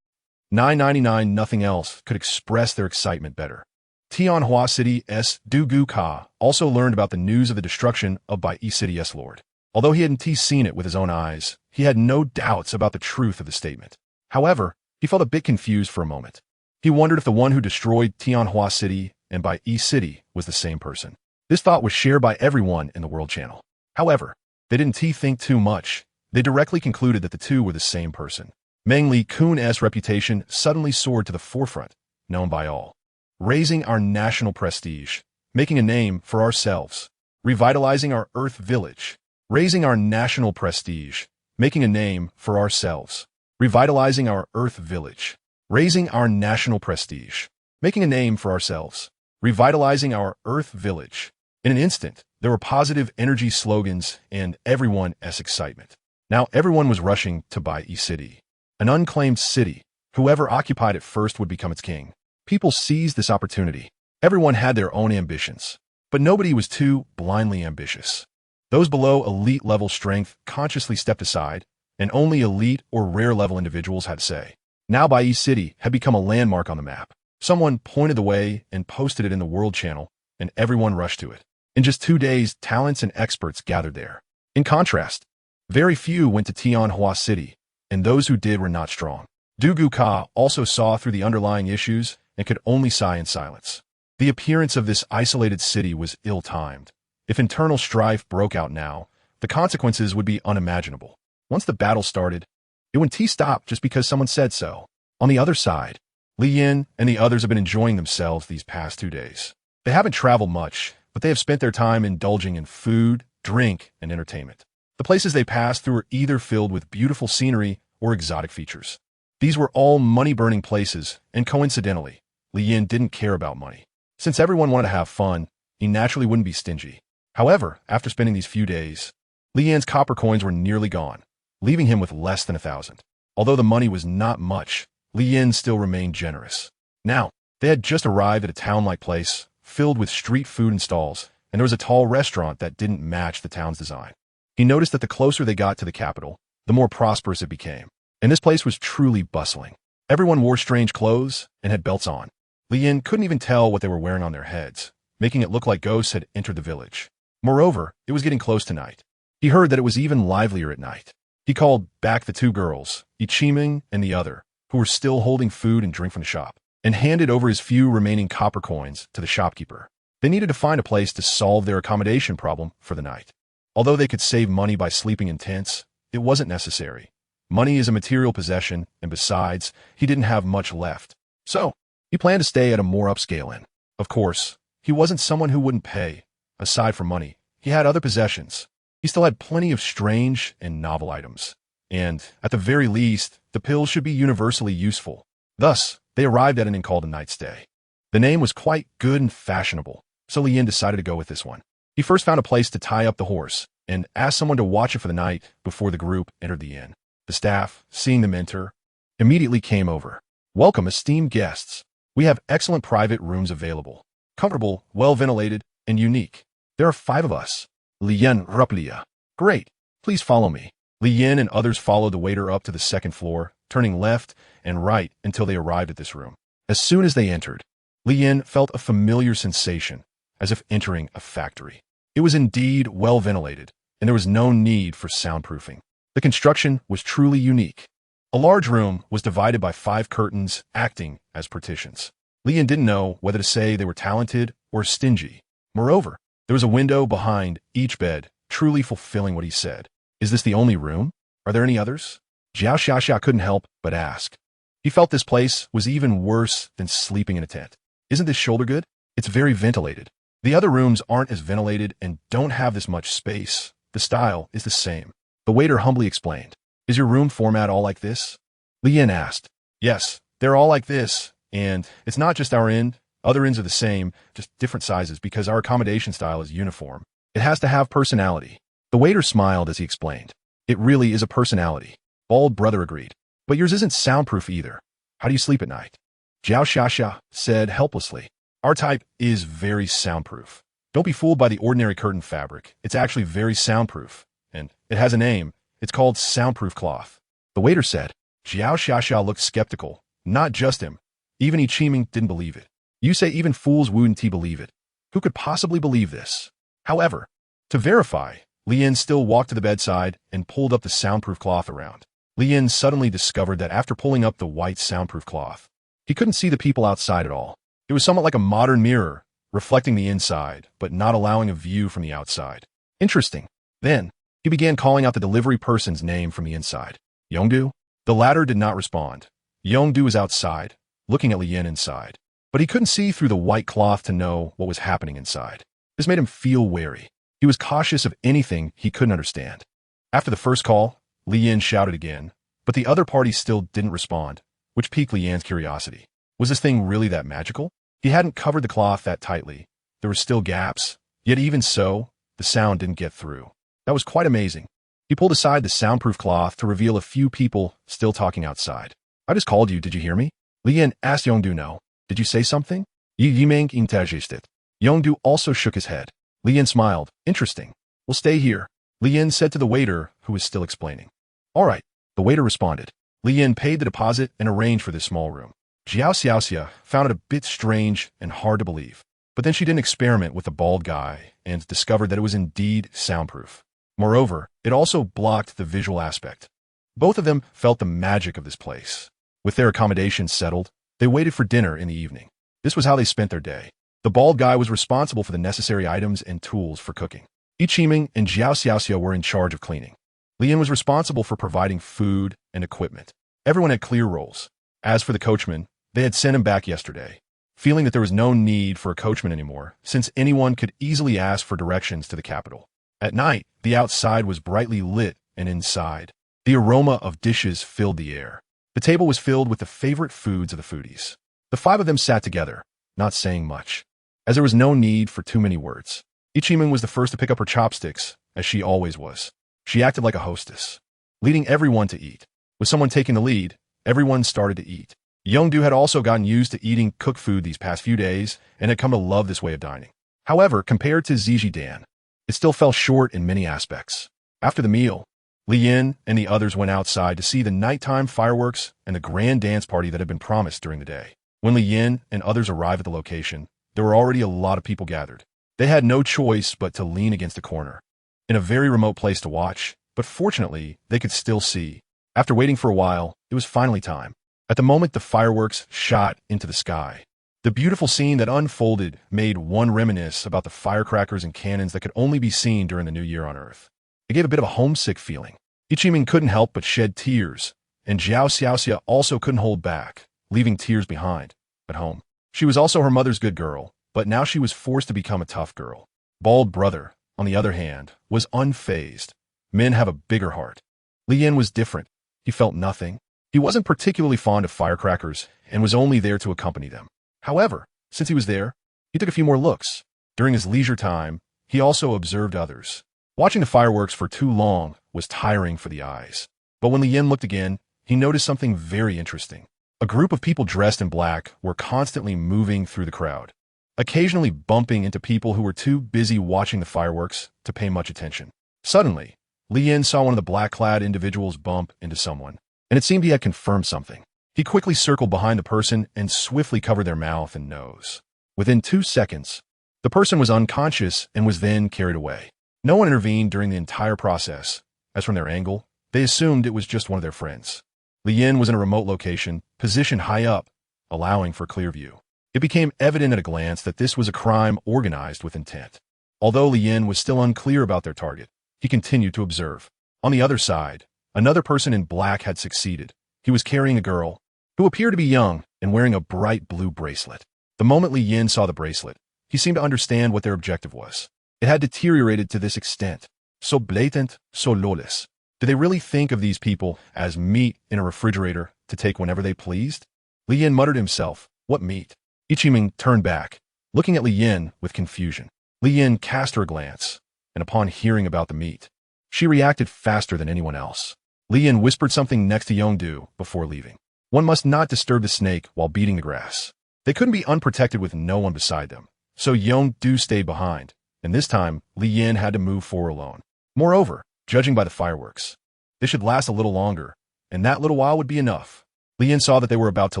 999 nothing else could express their excitement better. Tianhua City's Dugu Ka also learned about the news of the destruction of Baiyi City's Lord. Although he hadn't seen it with his own eyes, he had no doubts about the truth of the statement. However, he felt a bit confused for a moment. He wondered if the one who destroyed Tianhua City and Baiyi City was the same person. This thought was shared by everyone in the World Channel. However, they didn't think too much. They directly concluded that the two were the same person. Meng Li-kun's reputation suddenly soared to the forefront, known by all. Raising our national prestige, making a name for ourselves, revitalizing our Earth village, raising our national prestige, making a name for ourselves, revitalizing our Earth village, raising our national prestige, making a name for ourselves, revitalizing our Earth village. In an instant, there were positive energy slogans and everyone's excitement. Now everyone was rushing to Baiyi City, an unclaimed city. Whoever occupied it first would become its king. People seized this opportunity. Everyone had their own ambitions, but nobody was too blindly ambitious. Those below elite level strength consciously stepped aside, and only elite or rare level individuals had say. Now Baiyi City had become a landmark on the map. Someone pointed the way and posted it in the World Channel, and everyone rushed to it. In just 2 days, talents and experts gathered there. In contrast, very few went to Tianhua City, and those who did were not strong. Dugu Ka also saw through the underlying issues and could only sigh in silence. The appearance of this isolated city was ill-timed. If internal strife broke out now, the consequences would be unimaginable. Once the battle started, it wouldn't stop just because someone said so. On the other side, Li Yin and the others have been enjoying themselves these past 2 days. They haven't traveled much, but they have spent their time indulging in food, drink, and entertainment. The places they passed through were either filled with beautiful scenery or exotic features. These were all money-burning places, and coincidentally, Li Yin didn't care about money. Since everyone wanted to have fun, he naturally wouldn't be stingy. However, after spending these few days, Li Yin's copper coins were nearly gone, leaving him with less than 1,000. Although the money was not much, Li Yin still remained generous. Now, they had just arrived at a town-like place, filled with street food and stalls, and there was a tall restaurant that didn't match the town's design. He noticed that the closer they got to the capital, the more prosperous it became. And this place was truly bustling. Everyone wore strange clothes and had belts on. Li Yin couldn't even tell what they were wearing on their heads, making it look like ghosts had entered the village. Moreover, it was getting close to night. He heard that it was even livelier at night. He called back the 2 girls, Ichiming and the other, who were still holding food and drink from the shop, and handed over his few remaining copper coins to the shopkeeper. They needed to find a place to solve their accommodation problem for the night. Although they could save money by sleeping in tents, it wasn't necessary. Money is a material possession, and besides, he didn't have much left. So, he planned to stay at a more upscale inn. Of course, he wasn't someone who wouldn't pay. Aside from money, he had other possessions. He still had plenty of strange and novel items. And, at the very least, the pills should be universally useful. Thus, they arrived at an inn called a night stay. The name was quite good and fashionable, so Li Yin decided to go with this one. He first found a place to tie up the horse, and asked someone to watch it for the night before the group entered the inn. The staff, seeing them enter, immediately came over. "Welcome, esteemed guests. We have excellent private rooms available. Comfortable, well-ventilated, and unique. There are 5 of us. Lian Ruplia. Great. Please follow me." Li Yin and others followed the waiter up to the second floor, turning left and right until they arrived at this room. As soon as they entered, Li Yin felt a familiar sensation, as if entering a factory. It was indeed well ventilated, and there was no need for soundproofing. The construction was truly unique. A large room was divided by 5 curtains acting as partitions. Li Yin didn't know whether to say they were talented or stingy. Moreover, there was a window behind each bed, truly fulfilling what he said. "Is this the only room? Are there any others?" Jiao Xiaxia couldn't help but ask. He felt this place was even worse than sleeping in a tent. "Isn't this shoulder good? It's very ventilated. The other rooms aren't as ventilated and don't have this much space. The style is the same." The waiter humbly explained. "Is your room format all like this?" Li Yin asked. "Yes, they're all like this, and it's not just our inn. Other inns are the same, just different sizes because our accommodation style is uniform. It has to have personality." The waiter smiled as he explained. "It really is a personality." Bald Brother agreed. "But yours isn't soundproof either. How do you sleep at night?" Jiao Xiaxia said helplessly. "Our type is very soundproof. Don't be fooled by the ordinary curtain fabric. It's actually very soundproof, and it has a name. It's called soundproof cloth." The waiter said. Jiao Xiaxia looked skeptical. Not just him. Even Ichiming didn't believe it. "You say even fools wouldn't believe it. Who could possibly believe this?" However, to verify, Li Yin still walked to the bedside and pulled up the soundproof cloth around. Li Yin suddenly discovered that after pulling up the white soundproof cloth, he couldn't see the people outside at all. It was somewhat like a modern mirror, reflecting the inside, but not allowing a view from the outside. Interesting. Then, he began calling out the delivery person's name from the inside. "Yongdu?" The latter did not respond. Yongdu was outside, looking at Li Yin inside, but he couldn't see through the white cloth to know what was happening inside. This made him feel wary. He was cautious of anything he couldn't understand. After the first call, Li Yin shouted again, but the other party still didn't respond, which piqued Li Yin's curiosity. Was this thing really that magical? He hadn't covered the cloth that tightly. There were still gaps, yet even so, the sound didn't get through. That was quite amazing. He pulled aside the soundproof cloth to reveal a few people still talking outside. "I just called you, did you hear me?" Li Yin asked Yongdu. "No. Did you say something?" Yimeng interjected. Yongdu also shook his head. Li Yin smiled. "Interesting. We'll stay here," Li Yin said to the waiter, who was still explaining. "All right," the waiter responded. Li Yin paid the deposit and arranged for this small room. Jiao Xiaoxia found it a bit strange and hard to believe, but then she didn't experiment with the bald guy and discovered that it was indeed soundproof. Moreover, it also blocked the visual aspect. Both of them felt the magic of this place. With their accommodations settled, they waited for dinner in the evening. This was how they spent their day. The bald guy was responsible for the necessary items and tools for cooking. Ichiming and Jiao Xiaoxia were in charge of cleaning. Li Yin was responsible for providing food and equipment. Everyone had clear roles. As for the coachman, they had sent him back yesterday, feeling that there was no need for a coachman anymore, since anyone could easily ask for directions to the capital. At night, the outside was brightly lit, and inside, the aroma of dishes filled the air. The table was filled with the favorite foods of the foodies. The 5 of them sat together, not saying much, as there was no need for too many words. Ichiming was the first to pick up her chopsticks, as she always was. She acted like a hostess, leading everyone to eat. With someone taking the lead, everyone started to eat. Yongdu had also gotten used to eating cooked food these past few days and had come to love this way of dining. However, compared to Zijidan, it still fell short in many aspects. After the meal, Li Yin and the others went outside to see the nighttime fireworks and the grand dance party that had been promised during the day. When Li Yin and others arrived at the location, there were already a lot of people gathered. They had no choice but to lean against a corner, in a very remote place to watch, but fortunately, they could still see. After waiting for a while, it was finally time. At the moment the fireworks shot into the sky, the beautiful scene that unfolded made one reminisce about the firecrackers and cannons that could only be seen during the New Year on Earth. It gave a bit of a homesick feeling. Ichiming couldn't help but shed tears, and Jiao Xiaoxia also couldn't hold back, leaving tears behind, at home. She was also her mother's good girl, but now she was forced to become a tough girl. Bald Brother, on the other hand, was unfazed. Men have a bigger heart. Li Yin was different. He felt nothing. He wasn't particularly fond of firecrackers and was only there to accompany them. However, since he was there, he took a few more looks. During his leisure time, he also observed others. Watching the fireworks for too long was tiring for the eyes. But when Li Yin looked again, he noticed something very interesting. A group of people dressed in black were constantly moving through the crowd, occasionally bumping into people who were too busy watching the fireworks to pay much attention. Suddenly, Li Yin saw one of the black-clad individuals bump into someone, and it seemed he had confirmed something. He quickly circled behind the person and swiftly covered their mouth and nose. Within 2 seconds, the person was unconscious and was then carried away. No one intervened during the entire process, as from their angle, they assumed it was just one of their friends. Li Yin was in a remote location, positioned high up, allowing for clear view. It became evident at a glance that this was a crime organized with intent. Although Li Yin was still unclear about their target, he continued to observe. On the other side, another person in black had succeeded. He was carrying a girl, who appeared to be young and wearing a bright blue bracelet. The moment Li Yin saw the bracelet, he seemed to understand what their objective was. It had deteriorated to this extent. So blatant, so lawless. Did they really think of these people as meat in a refrigerator to take whenever they pleased? Li Yin muttered to himself, "What meat?" Ichiming turned back, looking at Li Yin with confusion. Li Yin cast her a glance, and upon hearing about the meat, she reacted faster than anyone else. Li Yin whispered something next to Yongdu before leaving. One must not disturb the snake while beating the grass. They couldn't be unprotected with no one beside them, so Yongdu stayed behind, and this time Li Yin had to move forward alone. Moreover, judging by the fireworks, they should last a little longer, and that little while would be enough. Li Yin saw that they were about to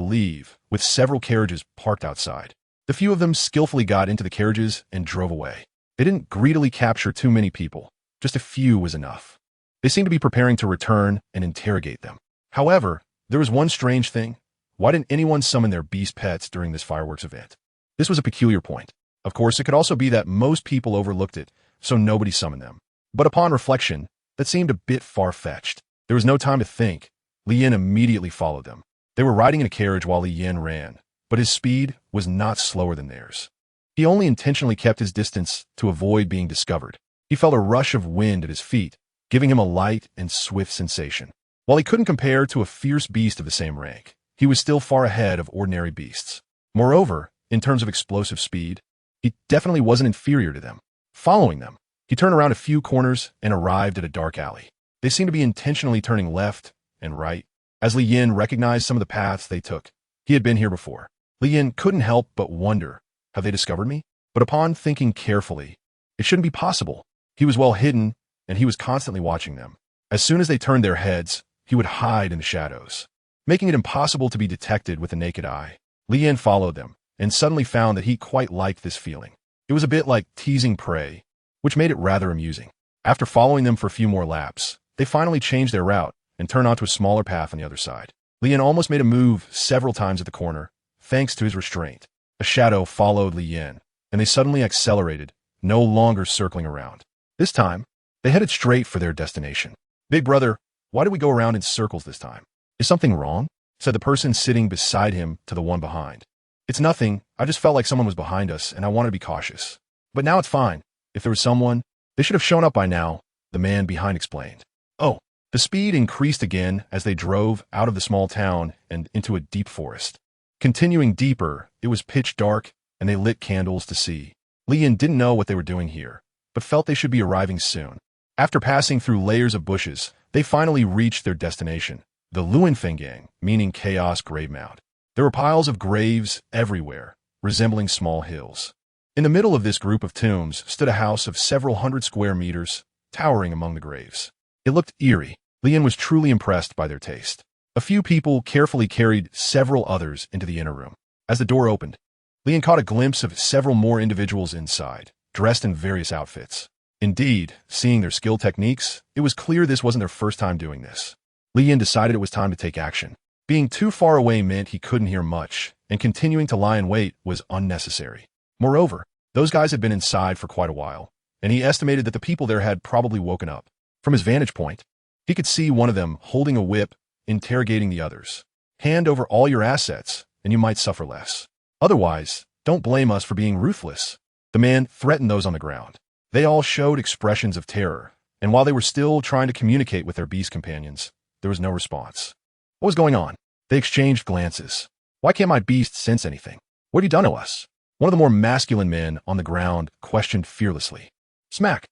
leave, with several carriages parked outside. The few of them skillfully got into the carriages and drove away. They didn't greedily capture too many people. Just a few was enough. They seemed to be preparing to return and interrogate them. However, there was one strange thing. Why didn't anyone summon their beast pets during this fireworks event? This was a peculiar point. Of course, it could also be that most people overlooked it, so nobody summoned them. But upon reflection, that seemed a bit far-fetched. There was no time to think. Li Yin immediately followed them. They were riding in a carriage while Li Yin ran, but his speed was not slower than theirs. He only intentionally kept his distance to avoid being discovered. He felt a rush of wind at his feet, giving him a light and swift sensation. While he couldn't compare to a fierce beast of the same rank, he was still far ahead of ordinary beasts. Moreover, in terms of explosive speed, he definitely wasn't inferior to them. Following them, he turned around a few corners and arrived at a dark alley. They seemed to be intentionally turning left and right. As Li Yin recognized some of the paths they took, he had been here before. Li Yin couldn't help but wonder, have they discovered me? But upon thinking carefully, it shouldn't be possible. He was well hidden, and he was constantly watching them. As soon as they turned their heads, he would hide in the shadows, making it impossible to be detected with the naked eye. Li Yin followed them, and suddenly found that he quite liked this feeling. It was a bit like teasing prey, which made it rather amusing. After following them for a few more laps, they finally changed their route and turned onto a smaller path on the other side. Li Yin almost made a move several times at the corner, thanks to his restraint. A shadow followed Li Yin, and they suddenly accelerated, no longer circling around. This time, they headed straight for their destination. "Big brother, why did we go around in circles this time? Is something wrong?" said the person sitting beside him to the one behind. "It's nothing. I just felt like someone was behind us, and I wanted to be cautious. But now it's fine. If there was someone, they should have shown up by now," the man behind explained. Oh, the speed increased again as they drove out of the small town and into a deep forest. Continuing deeper, it was pitch dark, and they lit candles to see. Li Yin didn't know what they were doing here, but felt they should be arriving soon. After passing through layers of bushes, they finally reached their destination, the Luanfengang, meaning Chaos Grave Mound. There were piles of graves everywhere, resembling small hills. In the middle of this group of tombs stood a house of several hundred square meters, towering among the graves. It looked eerie. Li Yin was truly impressed by their taste. A few people carefully carried several others into the inner room. As the door opened, Li Yin caught a glimpse of several more individuals inside, dressed in various outfits. Indeed, seeing their skill techniques, it was clear this wasn't their first time doing this. Li Yin decided it was time to take action. Being too far away meant he couldn't hear much, and continuing to lie in wait was unnecessary. Moreover, those guys had been inside for quite a while, and he estimated that the people there had probably woken up. From his vantage point, he could see one of them holding a whip, interrogating the others. "Hand over all your assets, and you might suffer less. Otherwise, don't blame us for being ruthless." The man threatened those on the ground. They all showed expressions of terror, and while they were still trying to communicate with their beast companions, there was no response. What was going on? They exchanged glances. "Why can't my beast sense anything? What have you done to us?" One of the more masculine men on the ground questioned fearlessly. Smack!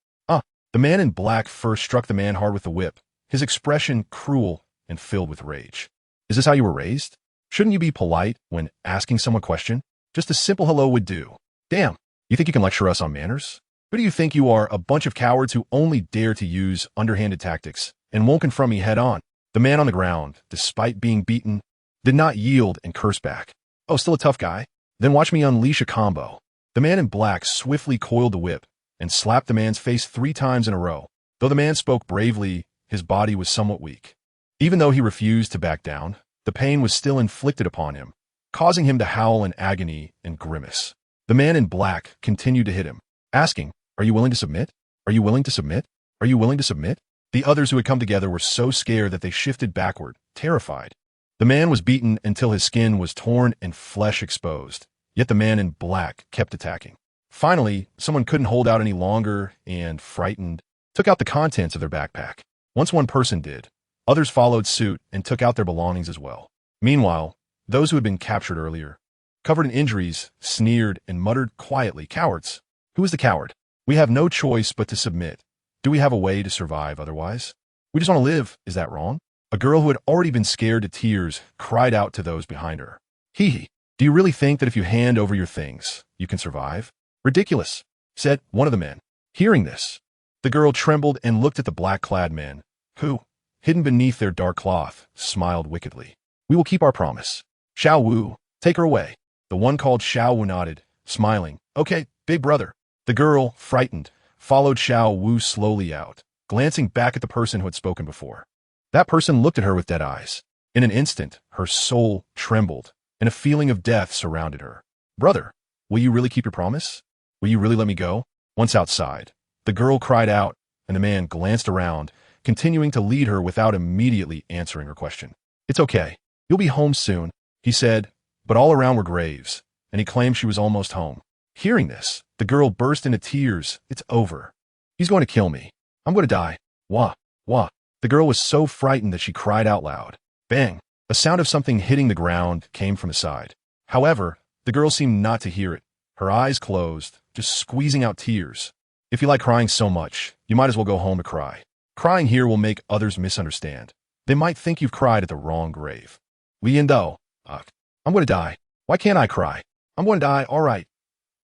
The man in black first struck the man hard with the whip, his expression cruel and filled with rage. Is this how you were raised? Shouldn't you be polite when asking someone a question? Just a simple hello would do. Damn, you think you can lecture us on manners? Who do you think you are, a bunch of cowards who only dare to use underhanded tactics and won't confront me head on? The man on the ground, despite being beaten, did not yield and curse back. Oh, still a tough guy? Then watch me unleash a combo. The man in black swiftly coiled the whip and slapped the man's face 3 times in a row. Though the man spoke bravely, his body was somewhat weak. Even though he refused to back down, the pain was still inflicted upon him, causing him to howl in agony and grimace. The man in black continued to hit him, asking, "Are you willing to submit? Are you willing to submit? Are you willing to submit?" The others who had come together were so scared that they shifted backward, terrified. The man was beaten until his skin was torn and flesh exposed, yet the man in black kept attacking. Finally, someone couldn't hold out any longer and, frightened, took out the contents of their backpack. Once one person did, others followed suit and took out their belongings as well. Meanwhile, those who had been captured earlier, covered in injuries, sneered and muttered quietly, "Cowards! Who is the coward? We have no choice but to submit. Do we have a way to survive otherwise? We just want to live. Is that wrong?" A girl who had already been scared to tears cried out to those behind her. "Hee, do you really think that if you hand over your things, you can survive?" "Ridiculous," said one of the men. Hearing this, the girl trembled and looked at the black-clad men, who, hidden beneath their dark cloth, smiled wickedly. "We will keep our promise. Xiao Wu, take her away." The one called Xiao Wu nodded, smiling. "Okay, big brother." The girl, frightened, followed Xiao Wu slowly out, glancing back at the person who had spoken before. That person looked at her with dead eyes. In an instant, her soul trembled, and a feeling of death surrounded her. "Brother, will you really keep your promise? Will you really let me go?" Once outside, the girl cried out, and the man glanced around, continuing to lead her without immediately answering her question. "It's okay. You'll be home soon," he said, but all around were graves, and he claimed she was almost home. Hearing this, the girl burst into tears. "It's over. He's going to kill me. I'm going to die. Wah, wah." The girl was so frightened that she cried out loud. Bang! A sound of something hitting the ground came from the side. However, the girl seemed not to hear it. Her eyes closed, just squeezing out tears. If you like crying so much, you might as well go home to cry. Crying here will make others misunderstand. They might think you've cried at the wrong grave. Lian Do, I'm going to die. Why can't I cry? I'm going to die, all right.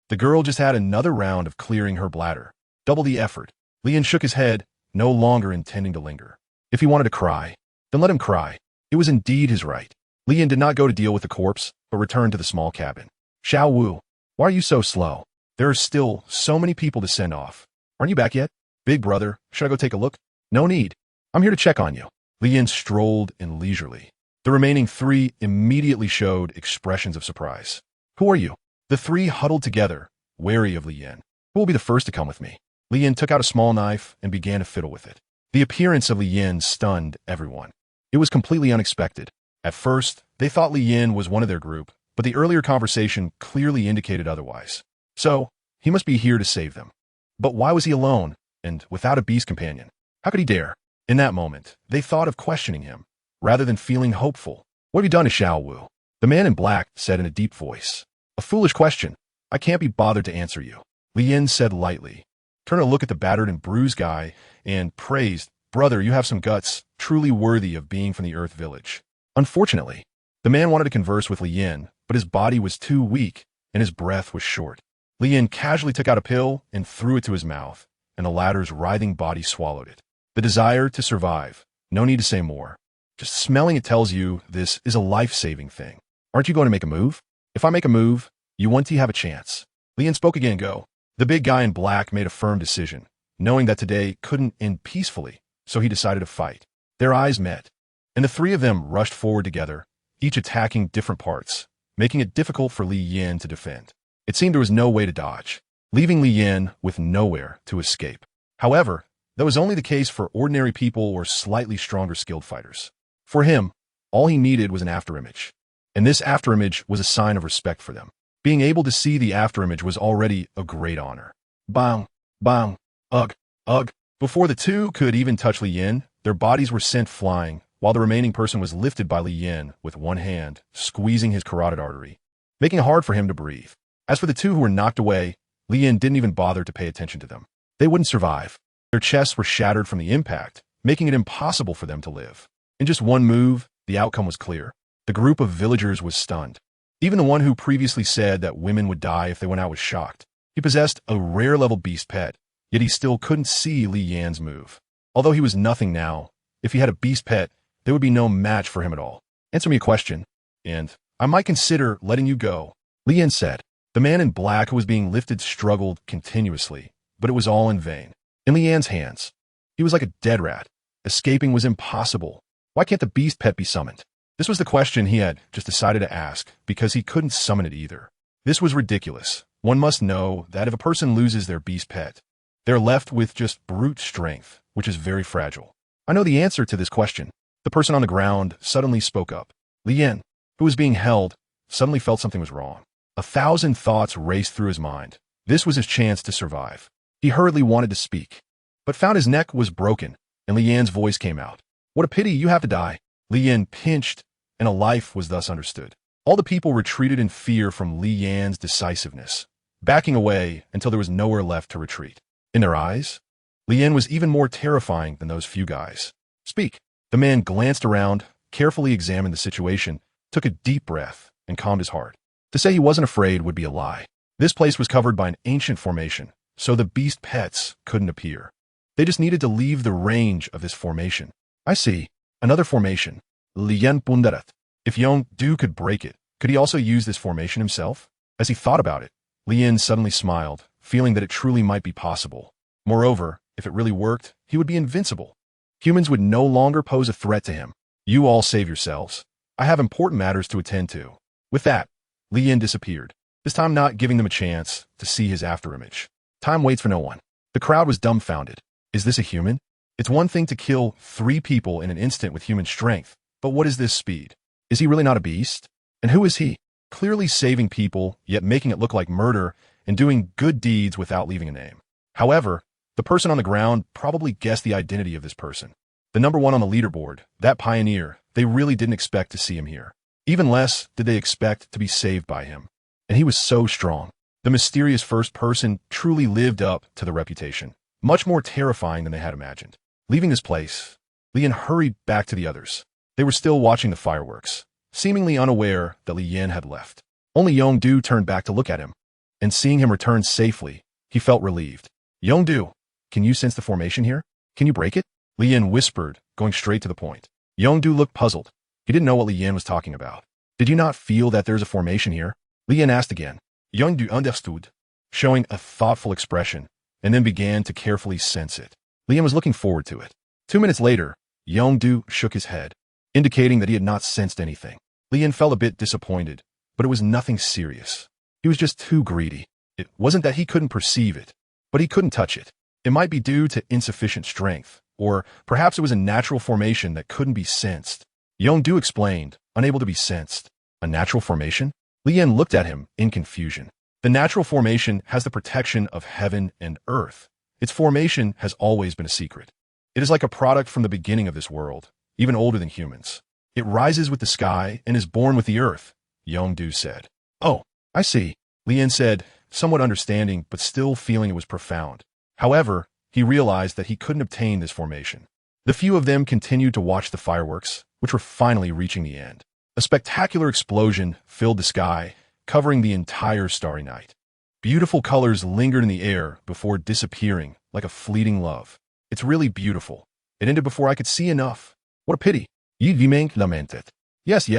The girl just had another round of clearing her bladder. Double the effort. Lian shook his head, no longer intending to linger. If he wanted to cry, then let him cry. It was indeed his right. Lian did not go to deal with the corpse, but returned to the small cabin. Xiao Wu, why are you so slow? There are still so many people to send off. Aren't you back yet? Big brother, should I go take a look? No need. I'm here to check on you. Lian strolled in leisurely. The remaining 3 immediately showed expressions of surprise. Who are you? The 3 huddled together, wary of Lian. Who will be the first to come with me? Lian took out a small knife and began to fiddle with it. The appearance of Lian stunned everyone. It was completely unexpected. At first, they thought Lian was one of their group, but the earlier conversation clearly indicated otherwise. So, he must be here to save them. But why was he alone, and without a beast companion? How could he dare? In that moment, they thought of questioning him, rather than feeling hopeful. What have you done to Xiao Wu? The man in black said in a deep voice. A foolish question. I can't be bothered to answer you. Lian said lightly, turned to look at the battered and bruised guy, and praised, Brother, you have some guts, truly worthy of being from the Earth Village. Unfortunately, the man wanted to converse with Lian, but his body was too weak, and his breath was short. Lian casually took out a pill and threw it to his mouth, and the latter's writhing body swallowed it. The desire to survive. No need to say more. Just smelling it tells you this is a life-saving thing. Aren't you going to make a move? If I make a move, you want to have a chance. Lian spoke again, go. The big guy in black made a firm decision, knowing that today couldn't end peacefully, so he decided to fight. Their eyes met, and the 3 of them rushed forward together, each attacking different parts, making it difficult for Li Yan to defend. It seemed there was no way to dodge, leaving Li Yan with nowhere to escape. However, that was only the case for ordinary people or slightly stronger skilled fighters. For him, all he needed was an afterimage, and this afterimage was a sign of respect for them. Being able to see the afterimage was already a great honor. Bang, bang, ugh, ugh. Before the 2 could even touch Li Yan, their bodies were sent flying, while the remaining person was lifted by Li Yan with one hand, squeezing his carotid artery, making it hard for him to breathe. As for the 2 who were knocked away, Li Yan didn't even bother to pay attention to them. They wouldn't survive. Their chests were shattered from the impact, making it impossible for them to live. In just one move, the outcome was clear. The group of villagers was stunned. Even the one who previously said that women would die if they went out was shocked. He possessed a rare-level beast pet, yet he still couldn't see Li Yan's move. Although he was nothing now, if he had a beast pet, there would be no match for him at all. Answer me a question, and I might consider letting you go, Li Yan said. The man in black who was being lifted struggled continuously, but it was all in vain. In Li Yan's hands, he was like a dead rat. Escaping was impossible. Why can't the beast pet be summoned? This was the question he had just decided to ask, because he couldn't summon it either. This was ridiculous. One must know that if a person loses their beast pet, they're left with just brute strength, which is very fragile. I know the answer to this question. The person on the ground suddenly spoke up. Li Yan, who was being held, suddenly felt something was wrong. 1,000 thoughts raced through his mind. This was his chance to survive. He hurriedly wanted to speak, but found his neck was broken, and Li Yan's voice came out. What a pity you have to die. Li Yan pinched, and a life was thus understood. All the people retreated in fear from Li Yan's decisiveness, backing away until there was nowhere left to retreat. In their eyes, Li Yan was even more terrifying than those few guys. Speak. The man glanced around, carefully examined the situation, took a deep breath, and calmed his heart. To say he wasn't afraid would be a lie. This place was covered by an ancient formation, so the beast pets couldn't appear. They just needed to leave the range of this formation. I see. Another formation. Li Yan Pundarat. If Yong-du could break it, could he also use this formation himself? As he thought about it, Li Yan suddenly smiled, feeling that it truly might be possible. Moreover, if it really worked, he would be invincible. Humans would no longer pose a threat to him. You all save yourselves. I have important matters to attend to. With that, Li Yan disappeared, this time not giving them a chance to see his afterimage. Time waits for no one. The crowd was dumbfounded. Is this a human? It's one thing to kill 3 people in an instant with human strength, but what is this speed? Is he really not a beast? And who is he? Clearly saving people, yet making it look like murder, and doing good deeds without leaving a name. However, the person on the ground probably guessed the identity of this person. The number 1 on the leaderboard, that pioneer, they really didn't expect to see him here. Even less did they expect to be saved by him. And he was so strong. The mysterious first person truly lived up to the reputation, much more terrifying than they had imagined. Leaving this place, Li Yan hurried back to the others. They were still watching the fireworks, seemingly unaware that Li Yan had left. Only Yong-du turned back to look at him, and seeing him return safely, he felt relieved. Yong-du, can you sense the formation here? Can you break it? Li Yan whispered, going straight to the point. Yong-du looked puzzled. He didn't know what Li Yan was talking about. Did you not feel that there's a formation here? Li Yan asked again. Yong-du understood, showing a thoughtful expression, and then began to carefully sense it. Li Yan was looking forward to it. 2 minutes later, Yong-du shook his head, indicating that he had not sensed anything. Li Yan felt a bit disappointed, but it was nothing serious. He was just too greedy. It wasn't that he couldn't perceive it, but he couldn't touch it. It might be due to insufficient strength, or perhaps it was a natural formation that couldn't be sensed. Yong-du explained, unable to be sensed. A natural formation? Li Yan looked at him in confusion. The natural formation has the protection of heaven and earth. Its formation has always been a secret. It is like a product from the beginning of this world, even older than humans. It rises with the sky and is born with the earth, Yong-du said. Oh, I see, Li Yan said, somewhat understanding but still feeling it was profound. However, he realized that he couldn't obtain this formation. The few of them continued to watch the fireworks, which were finally reaching the end. A spectacular explosion filled the sky, covering the entire starry night. Beautiful colors lingered in the air before disappearing like a fleeting love. It's really beautiful. It ended before I could see enough. What a pity. Yidvimeng lamented. Yes,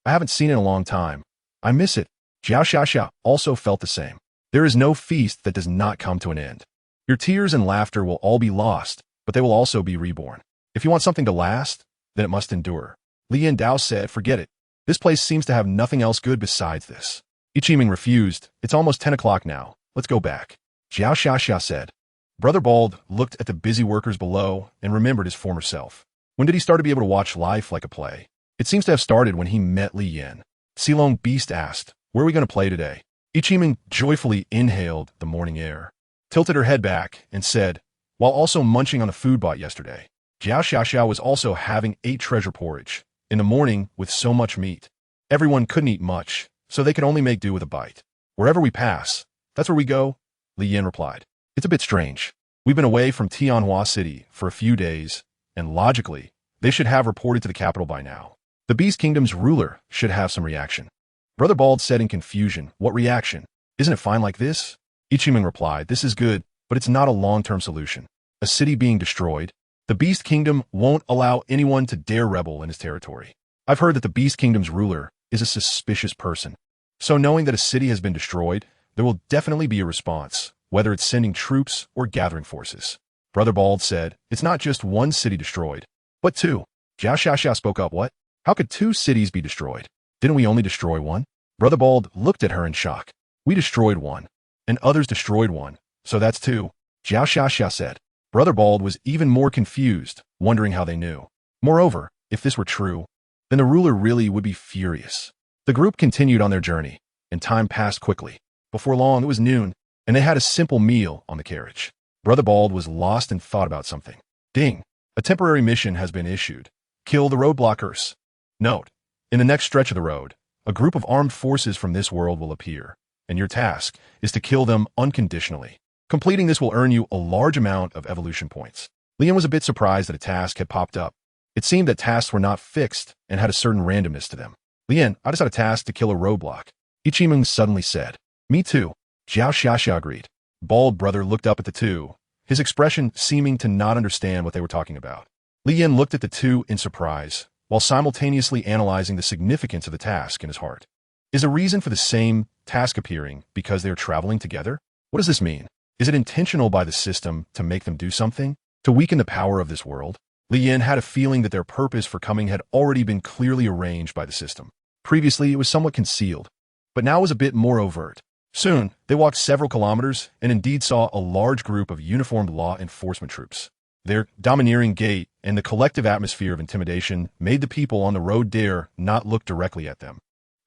I haven't seen it in a long time. I miss it. Jiao Xiaxia also felt the same. There is no feast that does not come to an end. Your tears and laughter will all be lost, but they will also be reborn. If you want something to last, then it must endure. Li Yan Dao said, forget it. This place seems to have nothing else good besides this. Ichiming refused. It's almost 10 o'clock now. Let's go back. Jiao Xiaxia said. Brother Bald looked at the busy workers below and remembered his former self. When did he start to be able to watch life like a play? It seems to have started when he met Li Yan. Silong Beast asked, where are we going to play today? Ichiming joyfully inhaled the morning air, tilted her head back, and said, while also munching on a food bought yesterday. Jiao Xiaxia was also having 8 treasure porridge. In the morning, with so much meat, everyone couldn't eat much, so they could only make do with a bite. Wherever we pass, that's where we go, Li Yan replied. It's a bit strange. We've been away from Tianhua City for a few days, and logically, they should have reported to the capital by now. The Beast Kingdom's ruler should have some reaction. Brother Bald said in confusion, "What reaction? Isn't it fine like this?" Ichiming replied, "This is good, but it's not a long-term solution. A city being destroyed, the Beast Kingdom won't allow anyone to dare rebel in his territory. I've heard that the Beast Kingdom's ruler is a suspicious person. So knowing that a city has been destroyed, there will definitely be a response, whether it's sending troops or gathering forces." Brother Bald said, "It's not just one city destroyed, but two." Jiao Xiaxia spoke up, "What? How could two cities be destroyed? Didn't we only destroy one?" Brother Bald looked at her in shock. "We destroyed one, and others destroyed one, so that's two," Jiao Xiaxia said. Brother Bald was even more confused, wondering how they knew. Moreover, if this were true, then the ruler really would be furious. The group continued on their journey, and time passed quickly. Before long, it was noon, and they had a simple meal on the carriage. Brother Bald was lost and thought about something. Ding! A temporary mission has been issued. Kill the roadblockers. Note: in the next stretch of the road, a group of armed forces from this world will appear, and your task is to kill them unconditionally. Completing this will earn you a large amount of evolution points. Lian was a bit surprised that a task had popped up. It seemed that tasks were not fixed and had a certain randomness to them. "Lian, I just had a task to kill a roadblock," Ichiming suddenly said. "Me too," Jiao Xiaxia agreed. Bald Brother looked up at the two, his expression seeming to not understand what they were talking about. Lian looked at the two in surprise, while simultaneously analyzing the significance of the task in his heart. Is a reason for the same task appearing because they are traveling together? What does this mean? Is it intentional by the system to make them do something? To weaken the power of this world? Lian had a feeling that their purpose for coming had already been clearly arranged by the system. Previously, it was somewhat concealed, but now it was a bit more overt. Soon, they walked several kilometers and indeed saw a large group of uniformed law enforcement troops. Their domineering gait and the collective atmosphere of intimidation made the people on the road dare not look directly at them.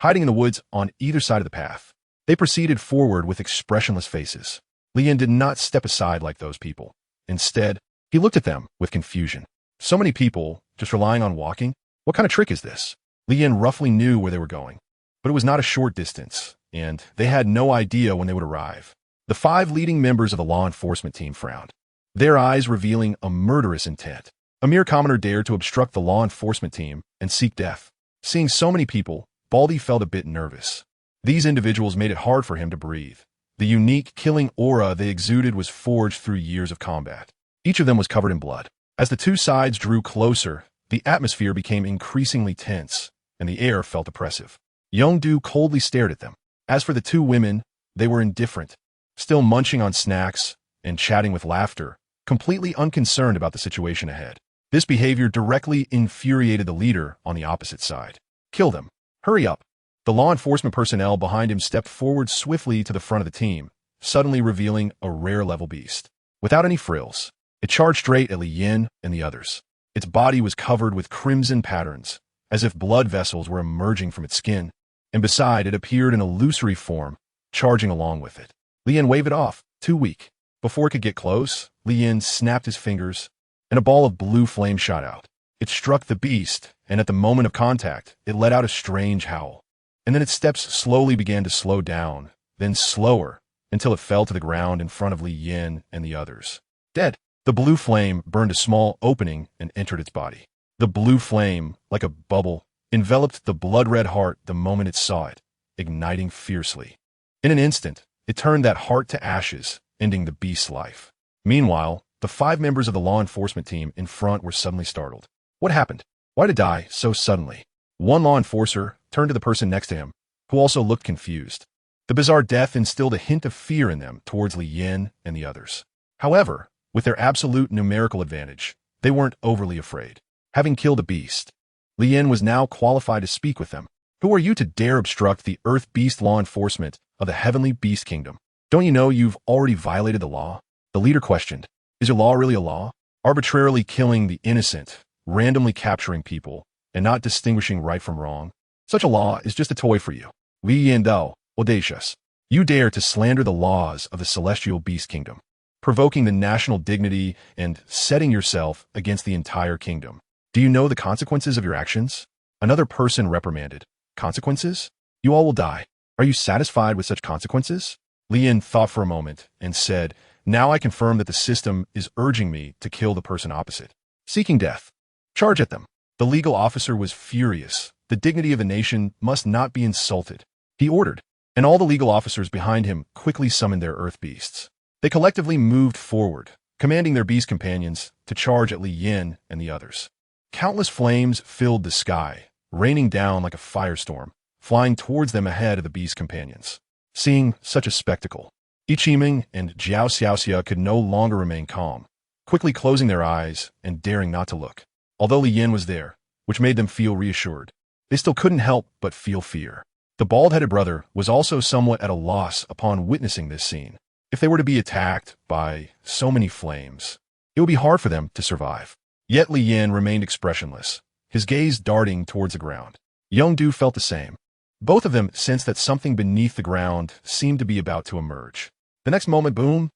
Hiding in the woods on either side of the path, they proceeded forward with expressionless faces. Lian did not step aside like those people. Instead, he looked at them with confusion. So many people, just relying on walking? What kind of trick is this? Lian roughly knew where they were going, but it was not a short distance, and they had no idea when they would arrive. The 5 leading members of the law enforcement team frowned, their eyes revealing a murderous intent. A mere commoner dared to obstruct the law enforcement team and seek death. Seeing so many people, Baldy felt a bit nervous. These individuals made it hard for him to breathe. The unique killing aura they exuded was forged through years of combat. Each of them was covered in blood. As the two sides drew closer, the atmosphere became increasingly tense, and the air felt oppressive. Yongdu coldly stared at them. As for the two women, they were indifferent, still munching on snacks and chatting with laughter, completely unconcerned about the situation ahead. This behavior directly infuriated the leader on the opposite side. "Kill them. Hurry up." The law enforcement personnel behind him stepped forward swiftly to the front of the team, suddenly revealing a rare-level beast. Without any frills, it charged straight at Li Yin and the others. Its body was covered with crimson patterns, as if blood vessels were emerging from its skin, and beside it appeared an illusory form, charging along with it. Li Yin waved it off, too weak. Before it could get close, Li Yin snapped his fingers, and a ball of blue flame shot out. It struck the beast, and at the moment of contact, it let out a strange howl. And then its steps slowly began to slow down, then slower, until it fell to the ground in front of Li Yin and the others. Dead. The blue flame burned a small opening and entered its body. The blue flame, like a bubble, enveloped the blood-red heart the moment it saw it, igniting fiercely. In an instant, it turned that heart to ashes, ending the beast's life. Meanwhile, the 5 members of the law enforcement team in front were suddenly startled. What happened? Why did it die so suddenly? One law enforcer turned to the person next to him, who also looked confused. The bizarre death instilled a hint of fear in them towards Li Yin and the others. However, with their absolute numerical advantage, they weren't overly afraid. Having killed a beast, Li Yin was now qualified to speak with them. "Who are you to dare obstruct the Earth Beast law enforcement of the Heavenly Beast Kingdom? Don't you know you've already violated the law?" The leader questioned. "Is your law really a law? Arbitrarily killing the innocent, randomly capturing people, and not distinguishing right from wrong? Such a law is just a toy for you. Li Yin Dao, audacious. You dare to slander the laws of the Celestial Beast Kingdom, provoking the national dignity and setting yourself against the entire kingdom. Do you know the consequences of your actions?" Another person reprimanded. "Consequences? You all will die. Are you satisfied with such consequences?" Li Yin thought for a moment and said, Now I confirm that the system is urging me to kill the person opposite. Seeking death. Charge at them. The legal officer was furious. The dignity of a nation must not be insulted. He ordered, and all the legal officers behind him quickly summoned their earth beasts. They collectively moved forward, commanding their beast companions to charge at Li Yin and the others. Countless flames filled the sky, raining down like a firestorm, flying towards them ahead of the beast companions. Seeing such a spectacle, Ichiming and Jiao Xiaoxia could no longer remain calm, quickly closing their eyes and daring not to look. Although Li Yin was there, which made them feel reassured, they still couldn't help but feel fear. The bald-headed brother was also somewhat at a loss upon witnessing this scene. If they were to be attacked by so many flames, it would be hard for them to survive. Yet Li Yin remained expressionless, his gaze darting towards the ground. Yongdu felt the same. Both of them sensed that something beneath the ground seemed to be about to emerge. The next moment, boom!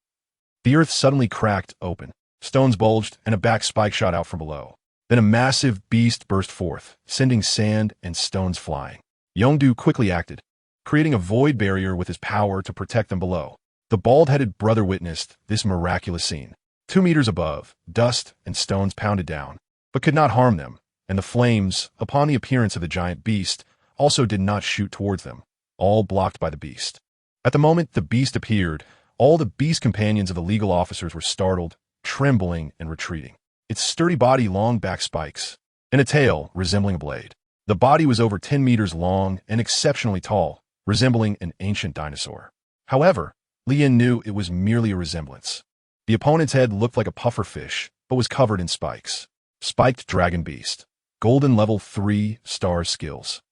The earth suddenly cracked open. Stones bulged, and a back spike shot out from below. Then a massive beast burst forth, sending sand and stones flying. Yongdu quickly acted, creating a void barrier with his power to protect them below. The bald-headed brother witnessed this miraculous scene. 2 meters above, dust and stones pounded down, but could not harm them, and the flames, upon the appearance of the giant beast, also did not shoot towards them, all blocked by the beast. At the moment the beast appeared, all the beast companions of the legal officers were startled, trembling, and retreating. Its sturdy body long back spikes, and a tail resembling a blade. The body was over 10 meters long and exceptionally tall, resembling an ancient dinosaur. However, Li Yin knew it was merely a resemblance. The opponent's head looked like a puffer fish, but was covered in spikes. Spiked Dragon Beast. Golden level 3 star skills.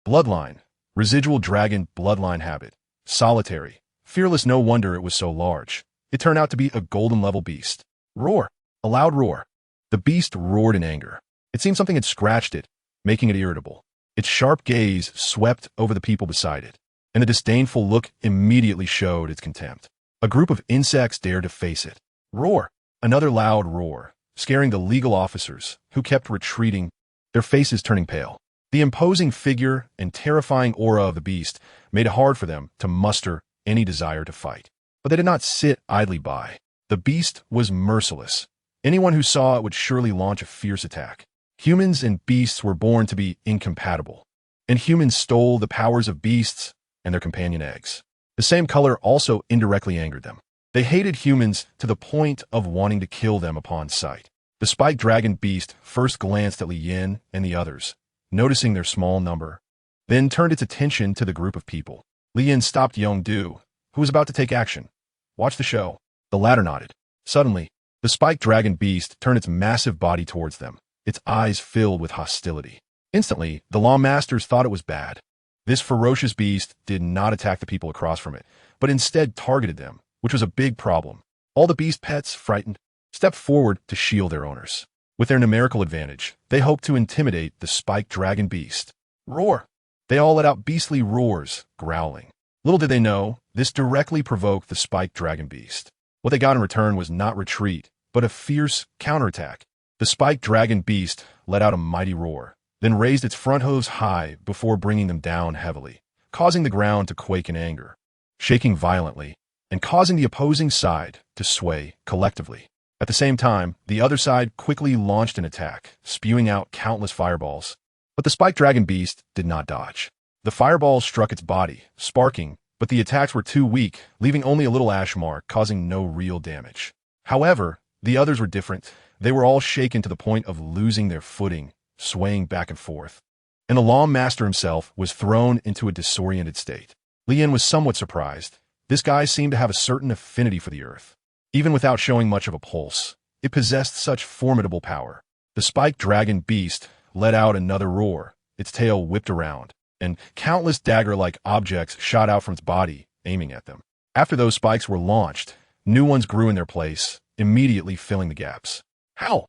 Bloodline. Residual dragon bloodline habit. Solitary. Fearless, no wonder it was so large. It turned out to be a golden level beast. Roar. A loud roar. The beast roared in anger. It seemed something had scratched it, making it irritable. Its sharp gaze swept over the people beside it, and the disdainful look immediately showed its contempt. A group of insects dared to face it. Roar. Another loud roar, scaring the legal officers, who kept retreating, their faces turning pale. The imposing figure and terrifying aura of the beast made it hard for them to muster any desire to fight. But they did not sit idly by. The beast was merciless. Anyone who saw it would surely launch a fierce attack. Humans and beasts were born to be incompatible, and humans stole the powers of beasts and their companion eggs. The same color also indirectly angered them. They hated humans to the point of wanting to kill them upon sight. The spiked dragon beast first glanced at Li Yin and the others, noticing their small number, then turned its attention to the group of people. Li Yin stopped Yongdu, who was about to take action. Watch the show. The latter nodded. Suddenly, the spiked dragon beast turned its massive body towards them, its eyes filled with hostility. Instantly, the lawmasters thought it was bad. This ferocious beast did not attack the people across from it, but instead targeted them, which was a big problem. All the beast pets, frightened, stepped forward to shield their owners. With their numerical advantage, they hoped to intimidate the spiked dragon beast. Roar! They all let out beastly roars, growling. Little did they know, this directly provoked the spiked dragon beast. What they got in return was not retreat, but a fierce counterattack. The spiked dragon beast let out a mighty roar, then raised its front hooves high before bringing them down heavily, causing the ground to quake in anger, shaking violently, and causing the opposing side to sway collectively. At the same time, the other side quickly launched an attack, spewing out countless fireballs. But the spiked dragon beast did not dodge. The fireballs struck its body, sparking, but the attacks were too weak, leaving only a little ash mark, causing no real damage. However, the others were different. They were all shaken to the point of losing their footing, swaying back and forth. And the lawmaster himself was thrown into a disoriented state. Li Yin was somewhat surprised. This guy seemed to have a certain affinity for the earth. Even without showing much of a pulse, it possessed such formidable power. The spiked dragon beast let out another roar, its tail whipped around, and countless dagger-like objects shot out from its body, aiming at them. After those spikes were launched, new ones grew in their place, immediately filling the gaps. How?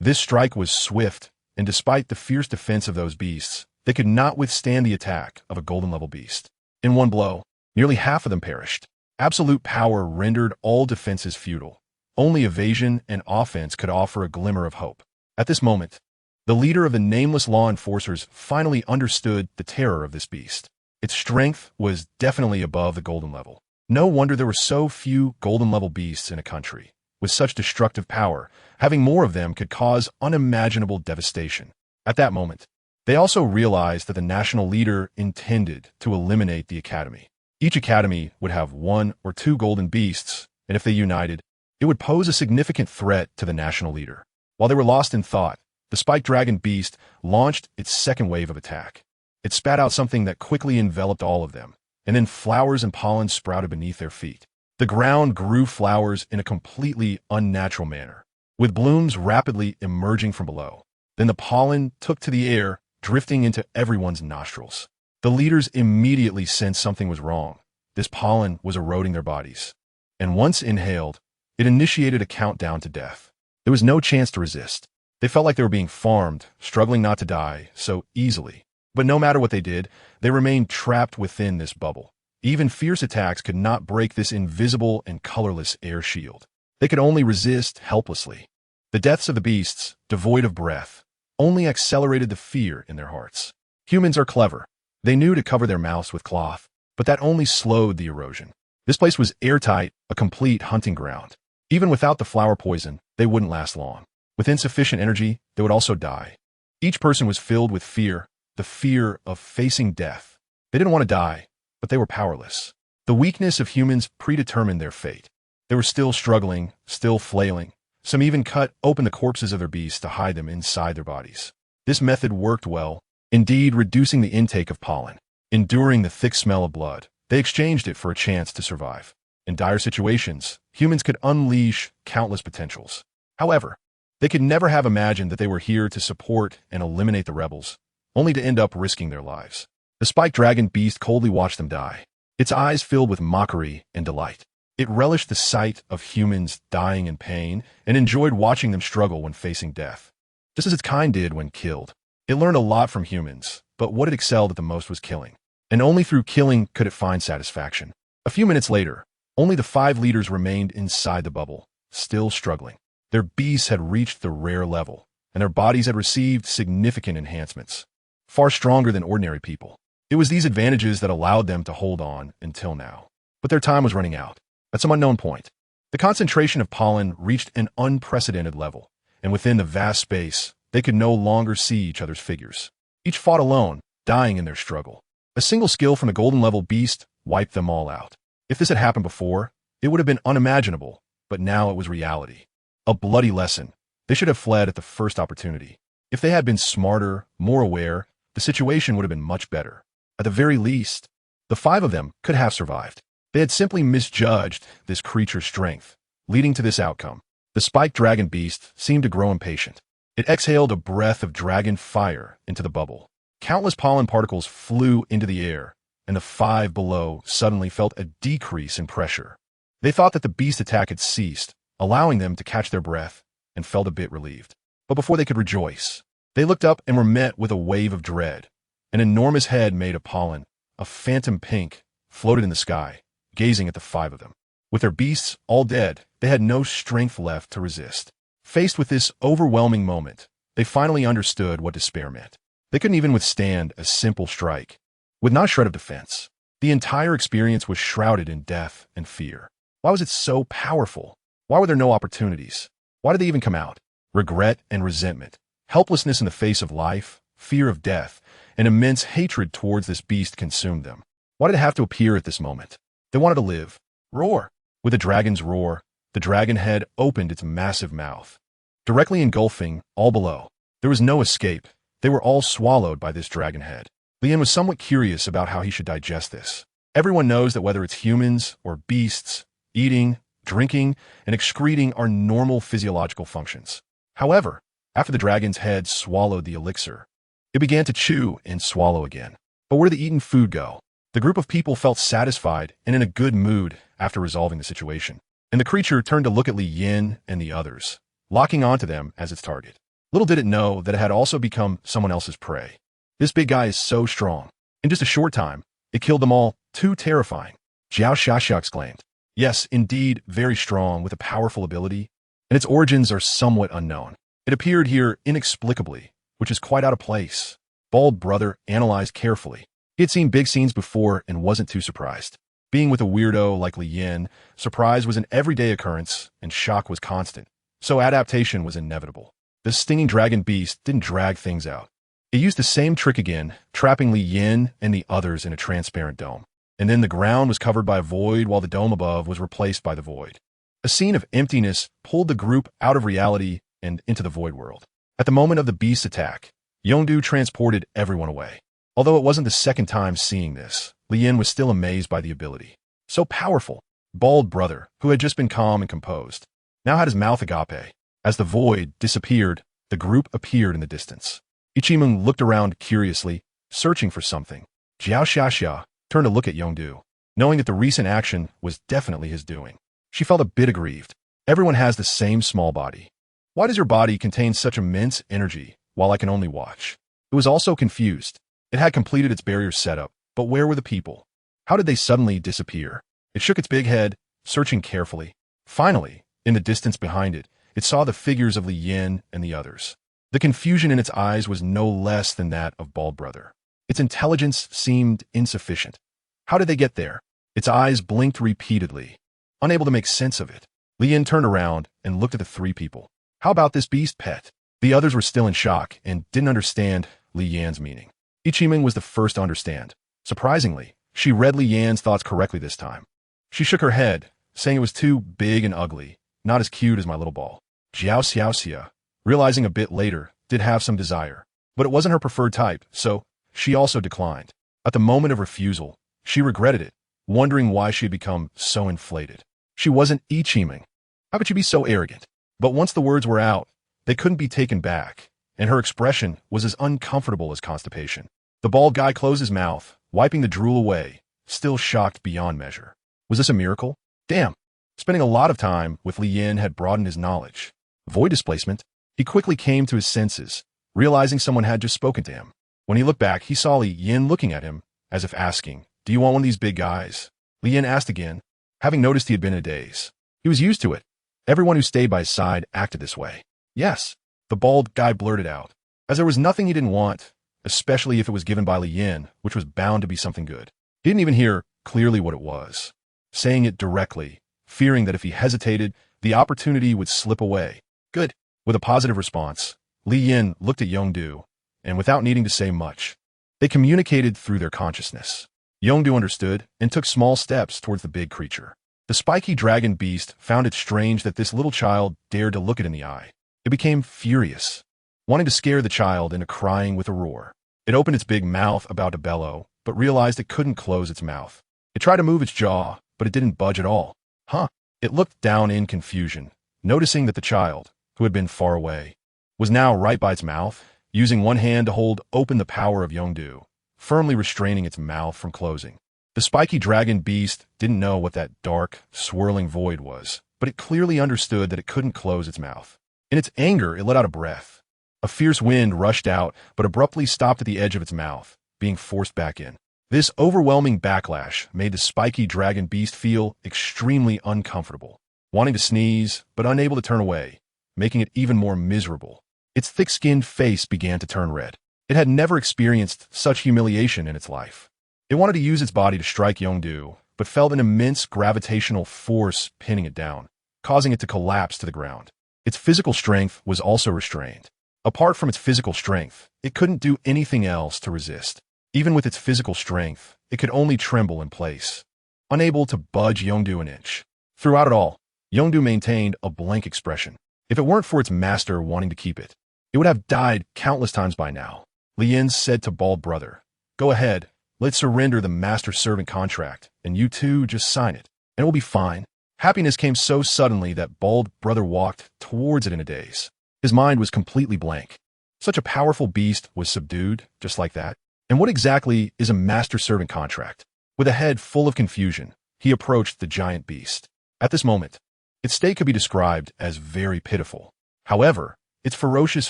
This strike was swift, and despite the fierce defense of those beasts, they could not withstand the attack of a golden-level beast. In one blow, nearly half of them perished. Absolute power rendered all defenses futile. Only evasion and offense could offer a glimmer of hope. At this moment, the leader of the nameless law enforcers finally understood the terror of this beast. Its strength was definitely above the golden level. No wonder there were so few golden-level beasts in a country. With such destructive power, having more of them could cause unimaginable devastation. At that moment, they also realized that the national leader intended to eliminate the academy. Each academy would have 1 or 2 golden beasts, and if they united, it would pose a significant threat to the national leader. While they were lost in thought, the spiked dragon beast launched its second wave of attack. It spat out something that quickly enveloped all of them, and then flowers and pollen sprouted beneath their feet. The ground grew flowers in a completely unnatural manner, with blooms rapidly emerging from below. Then the pollen took to the air, drifting into everyone's nostrils. The leaders immediately sensed something was wrong. This pollen was eroding their bodies. And once inhaled, it initiated a countdown to death. There was no chance to resist. They felt like they were being farmed, struggling not to die so easily. But no matter what they did, they remained trapped within this bubble. Even fierce attacks could not break this invisible and colorless air shield. They could only resist helplessly. The deaths of the beasts, devoid of breath, only accelerated the fear in their hearts. Humans are clever. They knew to cover their mouths with cloth, but that only slowed the erosion. This place was airtight, a complete hunting ground. Even without the flower poison, they wouldn't last long. With insufficient energy, they would also die. Each person was filled with fear, the fear of facing death. They didn't want to die, but they were powerless. The weakness of humans predetermined their fate. They were still struggling, still flailing. Some even cut open the corpses of their beasts to hide them inside their bodies. This method worked well, indeed reducing the intake of pollen. Enduring the thick smell of blood, they exchanged it for a chance to survive. In dire situations, humans could unleash countless potentials. However, they could never have imagined that they were here to support and eliminate the rebels, only to end up risking their lives. The spiked dragon beast coldly watched them die, its eyes filled with mockery and delight. It relished the sight of humans dying in pain and enjoyed watching them struggle when facing death, just as its kind did when killed. It learned a lot from humans, but what it excelled at the most was killing. And only through killing could it find satisfaction. A few minutes later, only the 5 leaders remained inside the bubble, still struggling. Their beasts had reached the rare level, and their bodies had received significant enhancements, far stronger than ordinary people. It was these advantages that allowed them to hold on until now. But their time was running out. At some unknown point, the concentration of pollen reached an unprecedented level, and within the vast space, they could no longer see each other's figures. Each fought alone, dying in their struggle. A single skill from the golden-level beast wiped them all out. If this had happened before, it would have been unimaginable, but now it was reality. A bloody lesson. They should have fled at the first opportunity. If they had been smarter, more aware, the situation would have been much better. At the very least, the 5 of them could have survived. They had simply misjudged this creature's strength, leading to this outcome. The spiked dragon beast seemed to grow impatient. It exhaled a breath of dragon fire into the bubble. Countless pollen particles flew into the air, and the 5 below suddenly felt a decrease in pressure. They thought that the beast attack had ceased, allowing them to catch their breath, and felt a bit relieved. But before they could rejoice, they looked up and were met with a wave of dread. An enormous head made of pollen, a phantom pink, floated in the sky, gazing at the 5 of them. With their beasts all dead, they had no strength left to resist. Faced with this overwhelming moment, they finally understood what despair meant. They couldn't even withstand a simple strike. With not a shred of defense, the entire experience was shrouded in death and fear. Why was it so powerful? Why were there no opportunities? Why did they even come out? Regret and resentment, helplessness in the face of life, fear of death, and immense hatred towards this beast consumed them. Why did it have to appear at this moment? They wanted to live. Roar. With a dragon's roar, the dragon head opened its massive mouth, directly engulfing all below. There was no escape. They were all swallowed by this dragon head. Lian was somewhat curious about how he should digest this. Everyone knows that whether it's humans or beasts, eating, drinking, and excreting are normal physiological functions. However, after the dragon's head swallowed the elixir, it began to chew and swallow again. But where did the eaten food go? The group of people felt satisfied and in a good mood after resolving the situation, and the creature turned to look at Li Yin and the others, locking onto them as its target. Little did it know that it had also become someone else's prey. This big guy is so strong. In just a short time, it killed them all. Too terrifying. Jiao Xiaxia exclaimed. Yes, indeed, very strong with a powerful ability, and its origins are somewhat unknown. It appeared here inexplicably, which is quite out of place. Bald Brother analyzed carefully. He had seen big scenes before and wasn't too surprised. Being with a weirdo like Li Yin, surprise was an everyday occurrence, and shock was constant, so adaptation was inevitable. The stinging dragon beast didn't drag things out. It used the same trick again, trapping Li Yin and the others in a transparent dome. And then the ground was covered by a void while the dome above was replaced by the void. A scene of emptiness pulled the group out of reality and into the void world. At the moment of the beast's attack, Yongdu transported everyone away. Although it wasn't the second time seeing this, Li Yin was still amazed by the ability. So powerful. Bald brother, who had just been calm and composed, now had his mouth agape. As the void disappeared, the group appeared in the distance. Ichimeng looked around curiously, searching for something. Jiao Xiaxia turned to look at Yongdu, knowing that the recent action was definitely his doing. She felt a bit aggrieved. Everyone has the same small body. Why does your body contain such immense energy while I can only watch? It was also confused. It had completed its barrier setup, but where were the people? How did they suddenly disappear? It shook its big head, searching carefully. Finally, in the distance behind it, it saw the figures of Li Yin and the others. The confusion in its eyes was no less than that of Bald Brother. Its intelligence seemed insufficient. How did they get there? Its eyes blinked repeatedly, unable to make sense of it. Li Yin turned around and looked at the three people. How about this beast pet? The others were still in shock and didn't understand Li Yan's meaning. Ichimeng was the first to understand. Surprisingly, she read Li Yan's thoughts correctly this time. She shook her head, saying it was too big and ugly, not as cute as my little ball. Jiao Xiaoxia, realizing a bit later, did have some desire, but it wasn't her preferred type, so she also declined. At the moment of refusal, she regretted it, wondering why she had become so inflated. She wasn't Ichimeng. How could she be so arrogant? But once the words were out, they couldn't be taken back, and her expression was as uncomfortable as constipation. The bald guy closed his mouth, wiping the drool away, still shocked beyond measure. Was this a miracle? Damn. Spending a lot of time with Li Yin had broadened his knowledge. Void displacement. He quickly came to his senses, realizing someone had just spoken to him. When he looked back, he saw Li Yin looking at him, as if asking, "Do you want one of these big guys?" Li Yin asked again, having noticed he had been in a daze. He was used to it. Everyone who stayed by his side acted this way. Yes, the bald guy blurted out, as there was nothing he didn't want, especially if it was given by Li Yin, which was bound to be something good. He didn't even hear clearly what it was, saying it directly, fearing that if he hesitated, the opportunity would slip away. Good. With a positive response, Li Yin looked at Yongdu, and without needing to say much, they communicated through their consciousness. Yongdu understood and took small steps towards the big creature. The spiky dragon beast found it strange that this little child dared to look it in the eye. It became furious, wanting to scare the child into crying with a roar. It opened its big mouth about to bellow, but realized it couldn't close its mouth. It tried to move its jaw, but it didn't budge at all. Huh? It looked down in confusion, noticing that the child, who had been far away, was now right by its mouth, using one hand to hold open the power of Yongdu, firmly restraining its mouth from closing. The spiky dragon beast didn't know what that dark, swirling void was, but it clearly understood that it couldn't close its mouth. In its anger, it let out a breath. A fierce wind rushed out, but abruptly stopped at the edge of its mouth, being forced back in. This overwhelming backlash made the spiky dragon beast feel extremely uncomfortable, wanting to sneeze, but unable to turn away, making it even more miserable. Its thick-skinned face began to turn red. It had never experienced such humiliation in its life. It wanted to use its body to strike Yongdu, but felt an immense gravitational force pinning it down, causing it to collapse to the ground. Its physical strength was also restrained. Apart from its physical strength, it couldn't do anything else to resist. Even with its physical strength, it could only tremble in place, unable to budge Yongdu an inch. Throughout it all, Yongdu maintained a blank expression. If it weren't for its master wanting to keep it, it would have died countless times by now. Li Yin said to Bald Brother, "Go ahead, let's surrender the master-servant contract, and you two just sign it, and it will be fine." Happiness came so suddenly that Bald Brother walked towards it in a daze. His mind was completely blank. Such a powerful beast was subdued, just like that. And what exactly is a master-servant contract? With a head full of confusion, he approached the giant beast. At this moment, its state could be described as very pitiful. However, its ferocious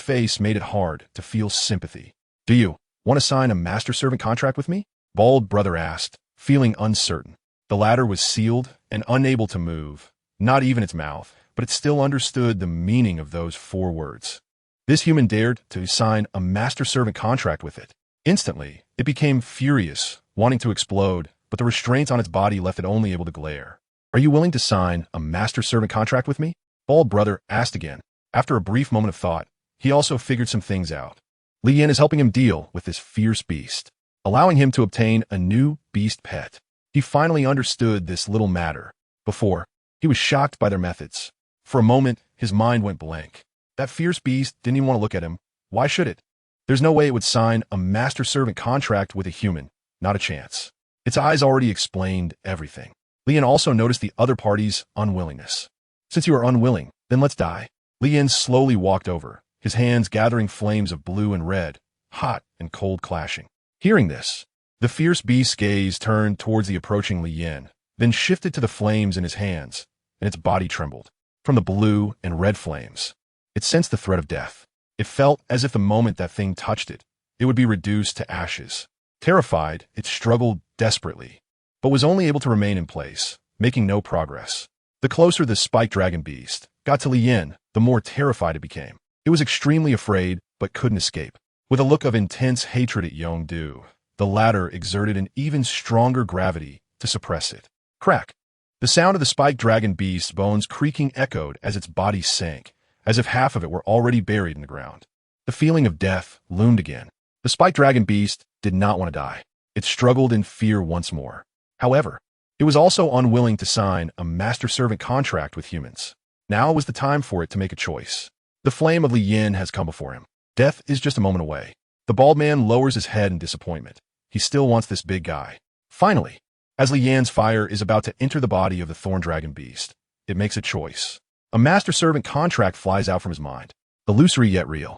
face made it hard to feel sympathy. "Do you want to sign a master-servant contract with me?" Bald Brother asked, feeling uncertain. The latter was sealed and unable to move, not even its mouth, but it still understood the meaning of those 4 words. This human dared to sign a master-servant contract with it. Instantly, it became furious, wanting to explode, but the restraints on its body left it only able to glare. "Are you willing to sign a master-servant contract with me?" Bald Brother asked again. After a brief moment of thought, he also figured some things out. Li Yin is helping him deal with this fierce beast, allowing him to obtain a new beast pet. He finally understood this little matter. Before, he was shocked by their methods. For a moment, his mind went blank. That fierce beast didn't even want to look at him. Why should it? There's no way it would sign a master-servant contract with a human. Not a chance. Its eyes already explained everything. Li Yin also noticed the other party's unwillingness. "Since you are unwilling, then let's die." Li Yin slowly walked over, his hands gathering flames of blue and red, hot and cold clashing. Hearing this, the fierce beast's gaze turned towards the approaching Li Yin, then shifted to the flames in his hands, and its body trembled. From the blue and red flames, it sensed the threat of death. It felt as if the moment that thing touched it, it would be reduced to ashes. Terrified, it struggled desperately, but was only able to remain in place, making no progress. The closer the spiked dragon beast got to Li Yin, the more terrified it became. It was extremely afraid, but couldn't escape. With a look of intense hatred at Yongdu, the latter exerted an even stronger gravity to suppress it. Crack! The sound of the spiked dragon beast's bones creaking echoed as its body sank, as if half of it were already buried in the ground. The feeling of death loomed again. The spiked dragon beast did not want to die. It struggled in fear once more. However, it was also unwilling to sign a master-servant contract with humans. Now was the time for it to make a choice. The flame of Li Yin has come before him. Death is just a moment away. The bald man lowers his head in disappointment. He still wants this big guy. Finally, as Li Yan's fire is about to enter the body of the thorn dragon beast, it makes a choice. A master-servant contract flies out from his mind. Illusory yet real.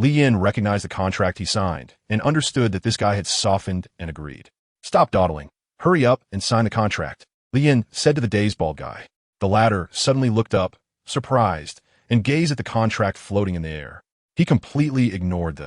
Li Yin recognized the contract he signed and understood that this guy had softened and agreed. "Stop dawdling. Hurry up and sign the contract," Li Yin said to the dazed bald guy. The latter suddenly looked up, surprised, and gazed at the contract floating in the air. He completely ignored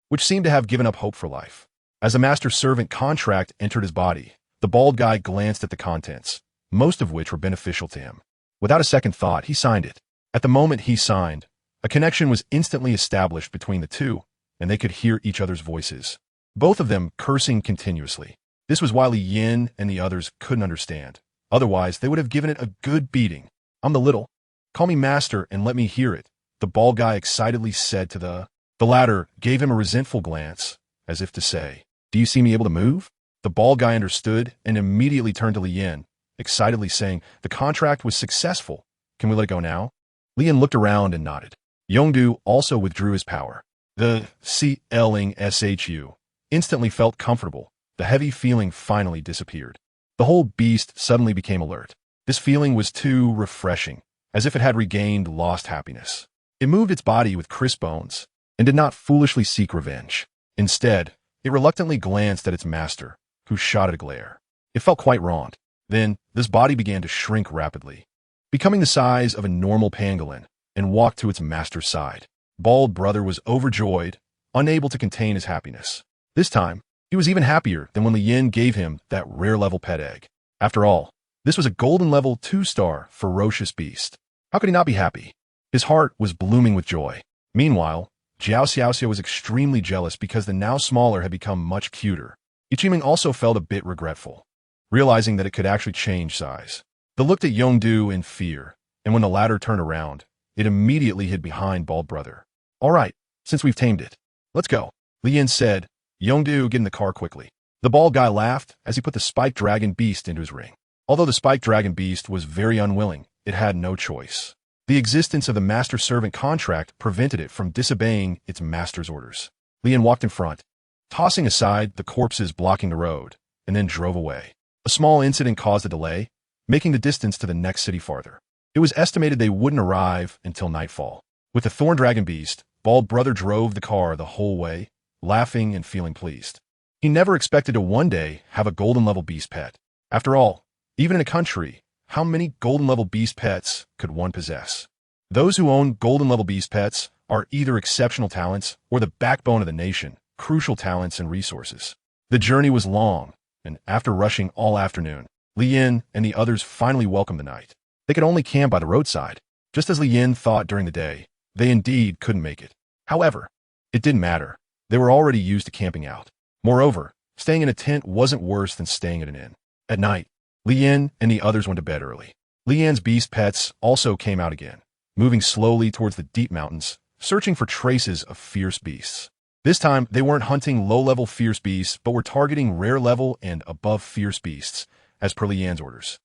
which seemed to have given up hope for life. As the master-servant contract entered his body, the bald guy glanced at the contents, most of which were beneficial to him. Without a second thought, he signed it. At the moment he signed, a connection was instantly established between the two, and they could hear each other's voices, both of them cursing continuously. This was why Li Yin and the others couldn't understand. Otherwise, they would have given it a good beating. "I'm the little. Call me master and let me hear it," the bald guy excitedly said to the latter gave him a resentful glance, as if to say, "Do you see me able to move?" The bald guy understood and immediately turned to Li Yin, excitedly saying, "The contract was successful. Can we let it go now?" Li Yin looked around and nodded. Yongdu also withdrew his power. The Ling Shu instantly felt comfortable. The heavy feeling finally disappeared. The whole beast suddenly became alert. This feeling was too refreshing, as if it had regained lost happiness. It moved its body with crisp bones, and did not foolishly seek revenge. Instead, it reluctantly glanced at its master, who shot at a glare. It felt quite wronged. Then, this body began to shrink rapidly, becoming the size of a normal pangolin, and walked to its master's side. Bald Brother was overjoyed, unable to contain his happiness. This time, he was even happier than when Li Yin gave him that rare-level pet egg. After all, this was a golden-level 2-star ferocious beast. How could he not be happy? His heart was blooming with joy. Meanwhile, Jiao Xiaoxiao was extremely jealous because the now smaller had become much cuter. Ichiming also felt a bit regretful, realizing that it could actually change size. They looked at Yongdu in fear, and when the latter turned around, it immediately hid behind Bald Brother. "All right, since we've tamed it, let's go," Li Yin said. Yongdu, get in the car quickly. The bald guy laughed as he put the spiked dragon beast into his ring. Although the spiked dragon beast was very unwilling, it had no choice. The existence of the master-servant contract prevented it from disobeying its master's orders. Li Yin walked in front, tossing aside the corpses blocking the road, and then drove away. A small incident caused a delay, making the distance to the next city farther. It was estimated they wouldn't arrive until nightfall. With the thorn dragon beast, Bald Brother drove the car the whole way, laughing and feeling pleased. He never expected to one day have a golden-level beast pet. After all, even in a country, how many golden-level beast pets could one possess? Those who own golden-level beast pets are either exceptional talents or the backbone of the nation, crucial talents and resources. The journey was long, and after rushing all afternoon, Li Yin and the others finally welcomed the night. They could only camp by the roadside. Just as Li Yin thought during the day, they indeed couldn't make it. However, it didn't matter. They were already used to camping out. Moreover, staying in a tent wasn't worse than staying at an inn. At night, Lian and the others went to bed early. Lian's beast pets also came out again, moving slowly towards the deep mountains, searching for traces of fierce beasts. This time, they weren't hunting low-level fierce beasts, but were targeting rare-level and above fierce beasts, as per Lian's orders.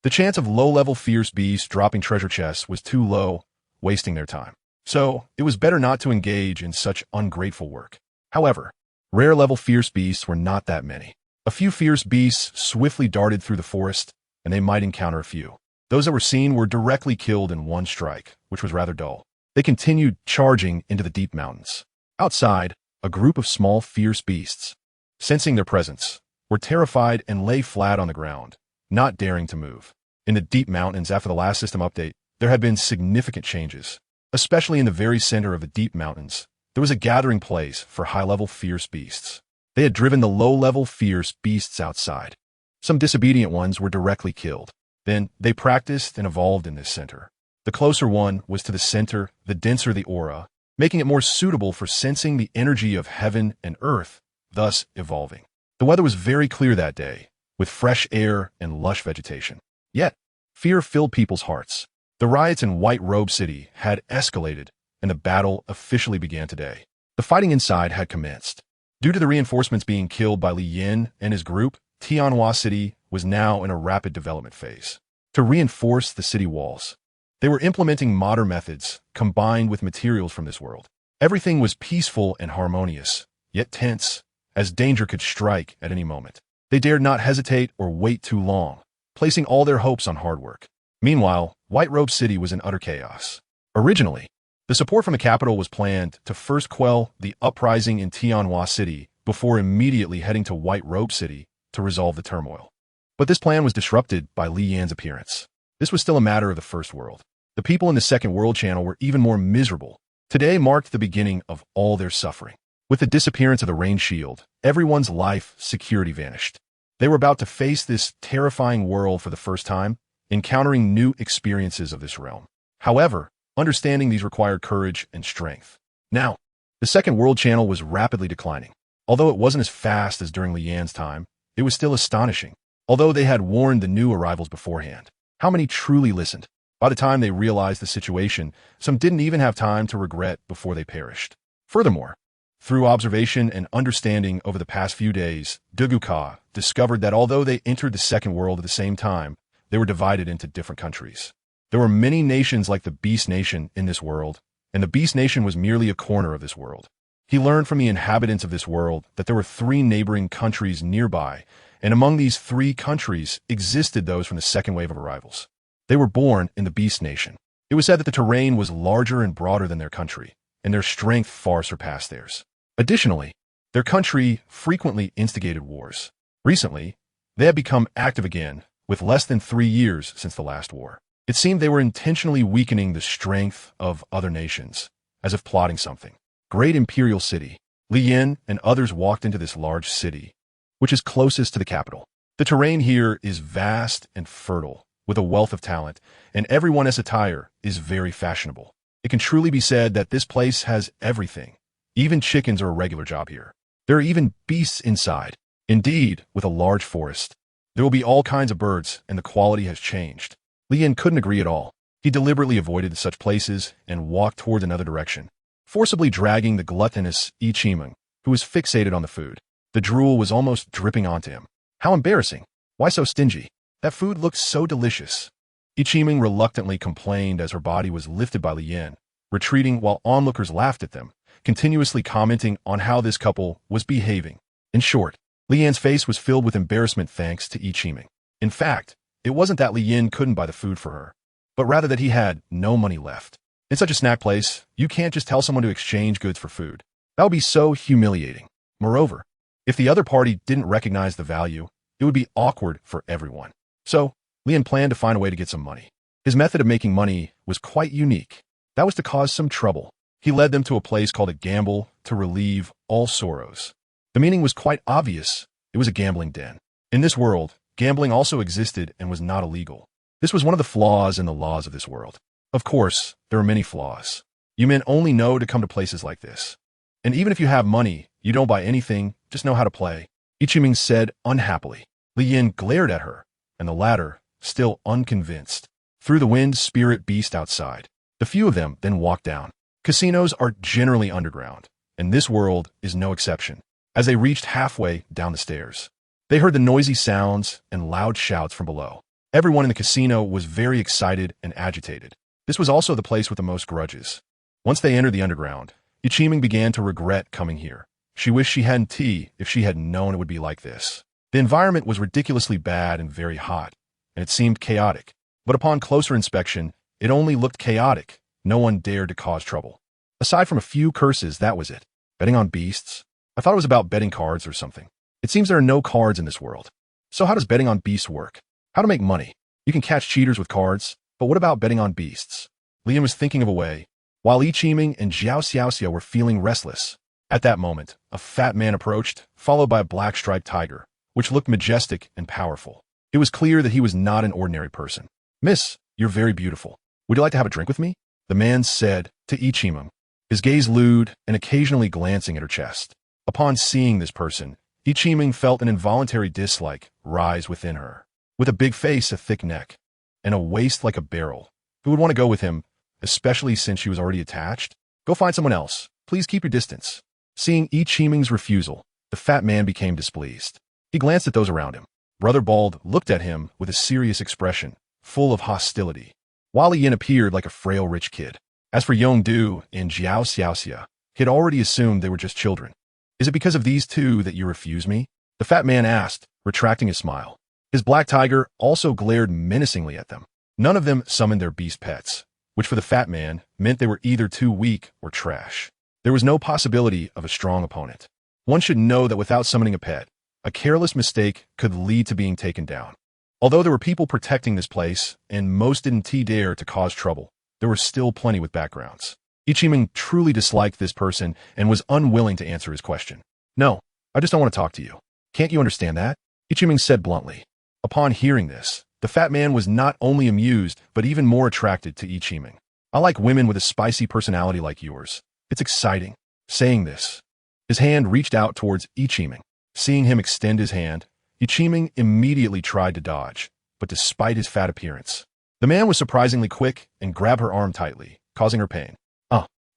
The chance of low-level fierce beasts dropping treasure chests was too low, wasting their time. So, it was better not to engage in such ungrateful work. However, rare-level fierce beasts were not that many. A few fierce beasts swiftly darted through the forest, and they might encounter a few. Those that were seen were directly killed in one strike, which was rather dull. They continued charging into the deep mountains. Outside, a group of small fierce beasts, sensing their presence, were terrified and lay flat on the ground, not daring to move. In the deep mountains after the last system update, there had been significant changes. Especially in the very center of the deep mountains, there was a gathering place for high-level fierce beasts. They had driven the low-level fierce beasts outside. Some disobedient ones were directly killed. Then, they practiced and evolved in this center. The closer one was to the center, the denser the aura, making it more suitable for sensing the energy of heaven and earth, thus evolving. The weather was very clear that day, with fresh air and lush vegetation. Yet, fear filled people's hearts. The riots in White Robe City had escalated, and the battle officially began today. The fighting inside had commenced. Due to the reinforcements being killed by Li Yin and his group, Tianhua City was now in a rapid development phase. To reinforce the city walls, they were implementing modern methods combined with materials from this world. Everything was peaceful and harmonious, yet tense, as danger could strike at any moment. They dared not hesitate or wait too long, placing all their hopes on hard work. Meanwhile, White Robe City was in utter chaos. Originally, the support from the capital was planned to first quell the uprising in Tianhua City before immediately heading to White Robe City to resolve the turmoil. But this plan was disrupted by Li Yan's appearance. This was still a matter of the First World. The people in the Second World Channel were even more miserable. Today marked the beginning of all their suffering. With the disappearance of the Rain Shield, everyone's life security vanished. They were about to face this terrifying world for the first time, encountering new experiences of this realm. However, understanding these required courage and strength. Now, the Second World Channel was rapidly declining. Although it wasn't as fast as during Li Yan's time, it was still astonishing. Although they had warned the new arrivals beforehand, how many truly listened? By the time they realized the situation, some didn't even have time to regret before they perished. Furthermore, through observation and understanding over the past few days, Duguka discovered that although they entered the Second World at the same time, they were divided into different countries. There were many nations like the Beast Nation in this world, and the Beast Nation was merely a corner of this world. He learned from the inhabitants of this world that there were 3 neighboring countries nearby, and among these 3 countries existed those from the second wave of arrivals. They were born in the Beast Nation. It was said that the terrain was larger and broader than their country, and their strength far surpassed theirs. Additionally, their country frequently instigated wars. Recently, they had become active again, with less than 3 years since the last war. It seemed they were intentionally weakening the strength of other nations, as if plotting something. Great Imperial City. Li Yin and others walked into this large city, which is closest to the capital. The terrain here is vast and fertile, with a wealth of talent, and everyone's attire is very fashionable. It can truly be said that this place has everything. Even chickens are a regular job here. There are even beasts inside. Indeed, with a large forest, there will be all kinds of birds, and the quality has changed. Li Yin couldn't agree at all. He deliberately avoided such places and walked toward another direction, forcibly dragging the gluttonous Ichiming, who was fixated on the food. The drool was almost dripping onto him. How embarrassing. Why so stingy? That food looked so delicious. Ichiming reluctantly complained as her body was lifted by Li Yin, retreating while onlookers laughed at them, continuously commenting on how this couple was behaving. In short, Li Yan's face was filled with embarrassment thanks to Ichiming. In fact, it wasn't that Li Yin couldn't buy the food for her, but rather that he had no money left. In such a snack place, you can't just tell someone to exchange goods for food. That would be so humiliating. Moreover, if the other party didn't recognize the value, it would be awkward for everyone. So, Li Yin planned to find a way to get some money. His method of making money was quite unique. That was to cause some trouble. He led them to a place called a gamble to relieve all sorrows. The meaning was quite obvious. It was a gambling den. In this world, gambling also existed and was not illegal. This was one of the flaws in the laws of this world. Of course, there are many flaws. You men only know to come to places like this. And even if you have money, you don't buy anything, just know how to play. Ichiming said unhappily. Li Yin glared at her, and the latter, still unconvinced, threw the wind spirit beast outside. The few of them then walked down. Casinos are generally underground, and this world is no exception. As they reached halfway down the stairs, they heard the noisy sounds and loud shouts from below. Everyone in the casino was very excited and agitated. This was also the place with the most grudges. Once they entered the underground, Ichiming began to regret coming here. She wished she hadn't tea if she had known it would be like this. The environment was ridiculously bad and very hot, and it seemed chaotic. But upon closer inspection, it only looked chaotic. No one dared to cause trouble. Aside from a few curses, that was it. Betting on beasts? I thought it was about betting cards or something. It seems there are no cards in this world. So how does betting on beasts work? How to make money? You can catch cheaters with cards, but what about betting on beasts? Lian was thinking of a way, while Ichiming and Jiao Xiaoxia were feeling restless. At that moment, a fat man approached, followed by a black-striped tiger, which looked majestic and powerful. It was clear that he was not an ordinary person. "Miss, you're very beautiful. Would you like to have a drink with me?" the man said to Ichiming, his gaze lewd and occasionally glancing at her chest. Upon seeing this person, Ichiming felt an involuntary dislike rise within her. With a big face, a thick neck, and a waist like a barrel, who would want to go with him, especially since she was already attached? "Go find someone else. Please keep your distance." Seeing Ichiming's refusal, the fat man became displeased. He glanced at those around him. Brother Bald looked at him with a serious expression, full of hostility, while Yin appeared like a frail rich kid. As for Yongdu and Jiao Xiaoxia, he had already assumed they were just children. "Is it because of these two that you refuse me?" the fat man asked, retracting his smile. His black tiger also glared menacingly at them. None of them summoned their beast pets, which for the fat man meant they were either too weak or trash. There was no possibility of a strong opponent. One should know that without summoning a pet, a careless mistake could lead to being taken down. Although there were people protecting this place, and most didn't dare to cause trouble, there were still plenty with backgrounds. Ichiming truly disliked this person and was unwilling to answer his question. "No, I just don't want to talk to you. Can't you understand that?" Ichiming said bluntly. Upon hearing this, the fat man was not only amused, but even more attracted to Ichiming. "I like women with a spicy personality like yours. It's exciting." Saying this, his hand reached out towards Ichiming. Seeing him extend his hand, Ichiming immediately tried to dodge, but despite his fat appearance, the man was surprisingly quick and grabbed her arm tightly, causing her pain.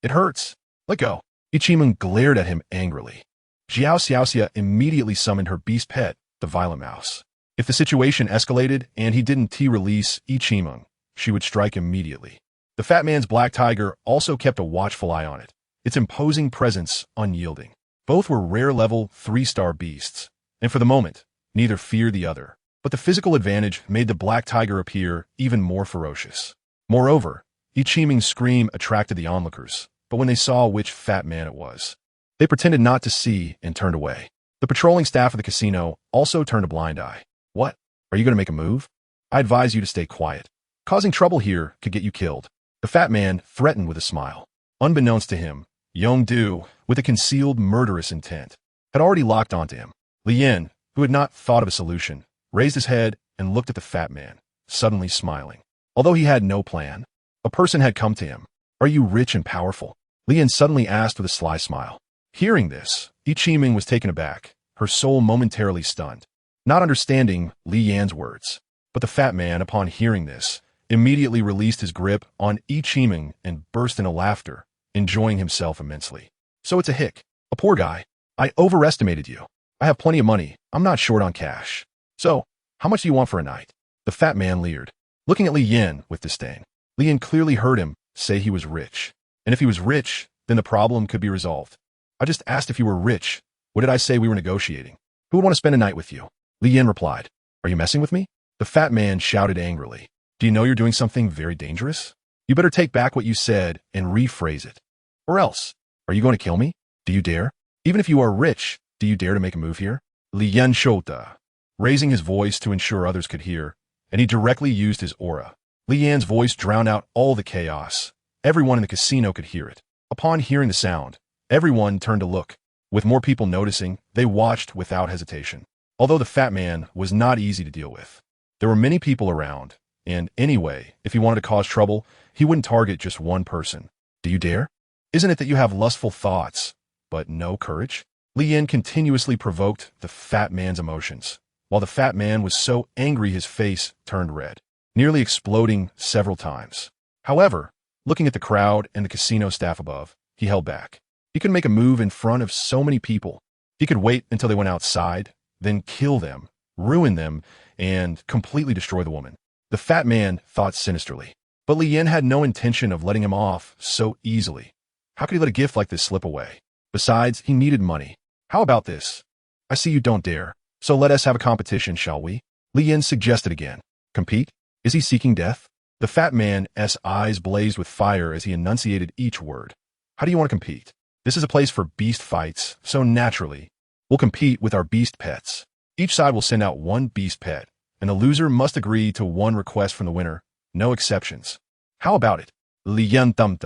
It hurts. Let go." Ichiming glared at him angrily. Jiao Xiaoxia immediately summoned her beast pet, the violet mouse. If the situation escalated and he didn't release Ichiming, she would strike immediately. The fat man's black tiger also kept a watchful eye on it, its imposing presence unyielding. Both were rare level 3-star beasts, and for the moment, neither feared the other. But the physical advantage made the black tiger appear even more ferocious. Moreover, Ichiming's scream attracted the onlookers, but when they saw which fat man it was, they pretended not to see and turned away. The patrolling staff of the casino also turned a blind eye. "What? Are you going to make a move? I advise you to stay quiet. Causing trouble here could get you killed." The fat man threatened with a smile. Unbeknownst to him, Yongdu, with a concealed murderous intent, had already locked onto him. Li Yin, who had not thought of a solution, raised his head and looked at the fat man, suddenly smiling. Although he had no plan, a person had come to him. "Are you rich and powerful?" Li Yin suddenly asked with a sly smile. Hearing this, Ichiming was taken aback, her soul momentarily stunned, not understanding Li Yan's words. But the fat man, upon hearing this, immediately released his grip on Ichiming and burst into laughter, enjoying himself immensely. "So it's a hick. A poor guy. I overestimated you. I have plenty of money. I'm not short on cash. So, how much do you want for a night?" The fat man leered, looking at Li Yin with disdain. Li Yin clearly heard him say he was rich. And if he was rich, then the problem could be resolved. "I just asked if you were rich. What did I say we were negotiating? Who would want to spend a night with you?" Li Yin replied. "Are you messing with me?" The fat man shouted angrily. "Do you know you're doing something very dangerous? You better take back what you said and rephrase it. Or else, are you going to kill me? Do you dare? Even if you are rich, do you dare to make a move here?" Li Yan shouted, raising his voice to ensure others could hear, and he directly used his aura. Li Yan's voice drowned out all the chaos. Everyone in the casino could hear it. Upon hearing the sound, everyone turned to look. With more people noticing, they watched without hesitation. Although the fat man was not easy to deal with, there were many people around, and anyway, if he wanted to cause trouble, he wouldn't target just one person. "Do you dare? Isn't it that you have lustful thoughts, but no courage?" Li Yin continuously provoked the fat man's emotions, while the fat man was so angry his face turned red, nearly exploding several times. However, looking at the crowd and the casino staff above, he held back. He couldn't make a move in front of so many people. He could wait until they went outside, then kill them, ruin them, and completely destroy the woman. The fat man thought sinisterly. But Li Yin had no intention of letting him off so easily. How could he let a gift like this slip away? Besides, he needed money. How about this? I see you don't dare, so let us have a competition, shall we? Li Yin suggested again. Compete? Is he seeking death? The fat man's eyes blazed with fire as he enunciated each word. How do you want to compete? This is a place for beast fights, so naturally, we'll compete with our beast pets. Each side will send out one beast pet, and the loser must agree to one request from the winner, no exceptions. How about it? Li Yin thumped.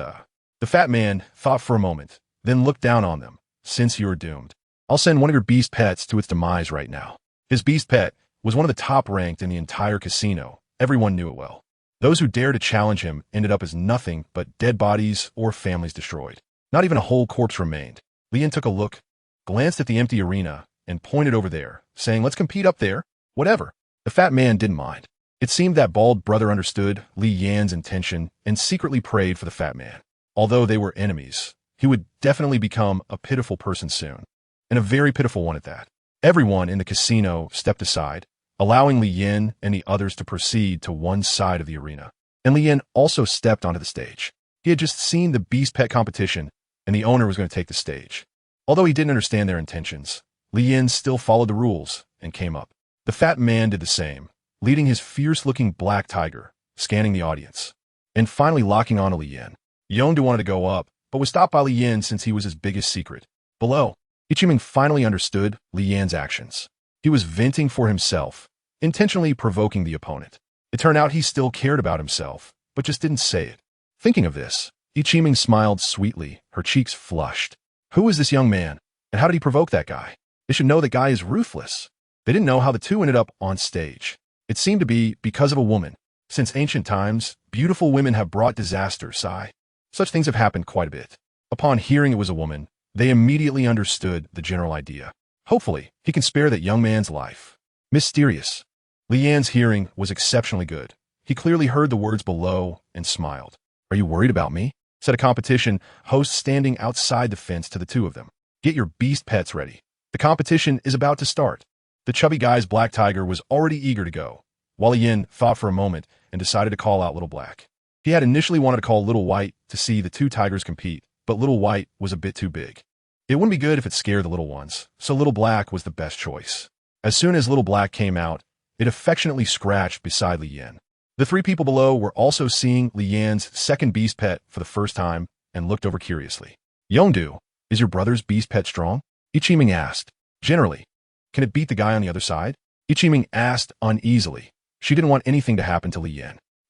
The fat man thought for a moment, then looked down on them. Since you're doomed, I'll send one of your beast pets to its demise right now. His beast pet was one of the top ranked in the entire casino. Everyone knew it well. Those who dared to challenge him ended up as nothing but dead bodies or families destroyed. Not even a whole corpse remained. Li Yin took a look, glanced at the empty arena, and pointed over there, saying, let's compete up there. Whatever. The fat man didn't mind. It seemed that bald brother understood Li Yan's intention and secretly prayed for the fat man. Although they were enemies, he would definitely become a pitiful person soon, and a very pitiful one at that. Everyone in the casino stepped aside, allowing Li Yin and the others to proceed to one side of the arena. And Li Yin also stepped onto the stage. He had just seen the beast pet competition, and the owner was going to take the stage. Although he didn't understand their intentions, Li Yin still followed the rules and came up. The fat man did the same, leading his fierce-looking black tiger, scanning the audience, and finally locking on to Li Yin. Yongdu wanted to go up, but was stopped by Li Yin since he was his biggest secret. Below, Ichiming finally understood Li Yan's actions. He was venting for himself, intentionally provoking the opponent. It turned out he still cared about himself, but just didn't say it. Thinking of this, Ichiming smiled sweetly, her cheeks flushed. Who is this young man, and how did he provoke that guy? They should know that guy is ruthless. They didn't know how the two ended up on stage. It seemed to be because of a woman. Since ancient times, beautiful women have brought disaster, sigh. Such things have happened quite a bit. Upon hearing it was a woman, they immediately understood the general idea. Hopefully, he can spare that young man's life. Mysterious. Li Yan's hearing was exceptionally good. He clearly heard the words below and smiled. Are you worried about me? Said a competition host standing outside the fence to the two of them. Get your beast pets ready. The competition is about to start. The chubby guy's black tiger was already eager to go, while Li Yin thought for a moment and decided to call out Little Black. He had initially wanted to call Little White to see the two tigers compete, but Little White was a bit too big. It wouldn't be good if it scared the little ones, so Little Black was the best choice. As soon as Little Black came out, it affectionately scratched beside Li Yin. The three people below were also seeing Li Yan's second beast pet for the first time and looked over curiously. Yongdu, is your brother's beast pet strong? Ichiming asked. Generally. Can it beat the guy on the other side? Ichiming asked uneasily. She didn't want anything to happen to Li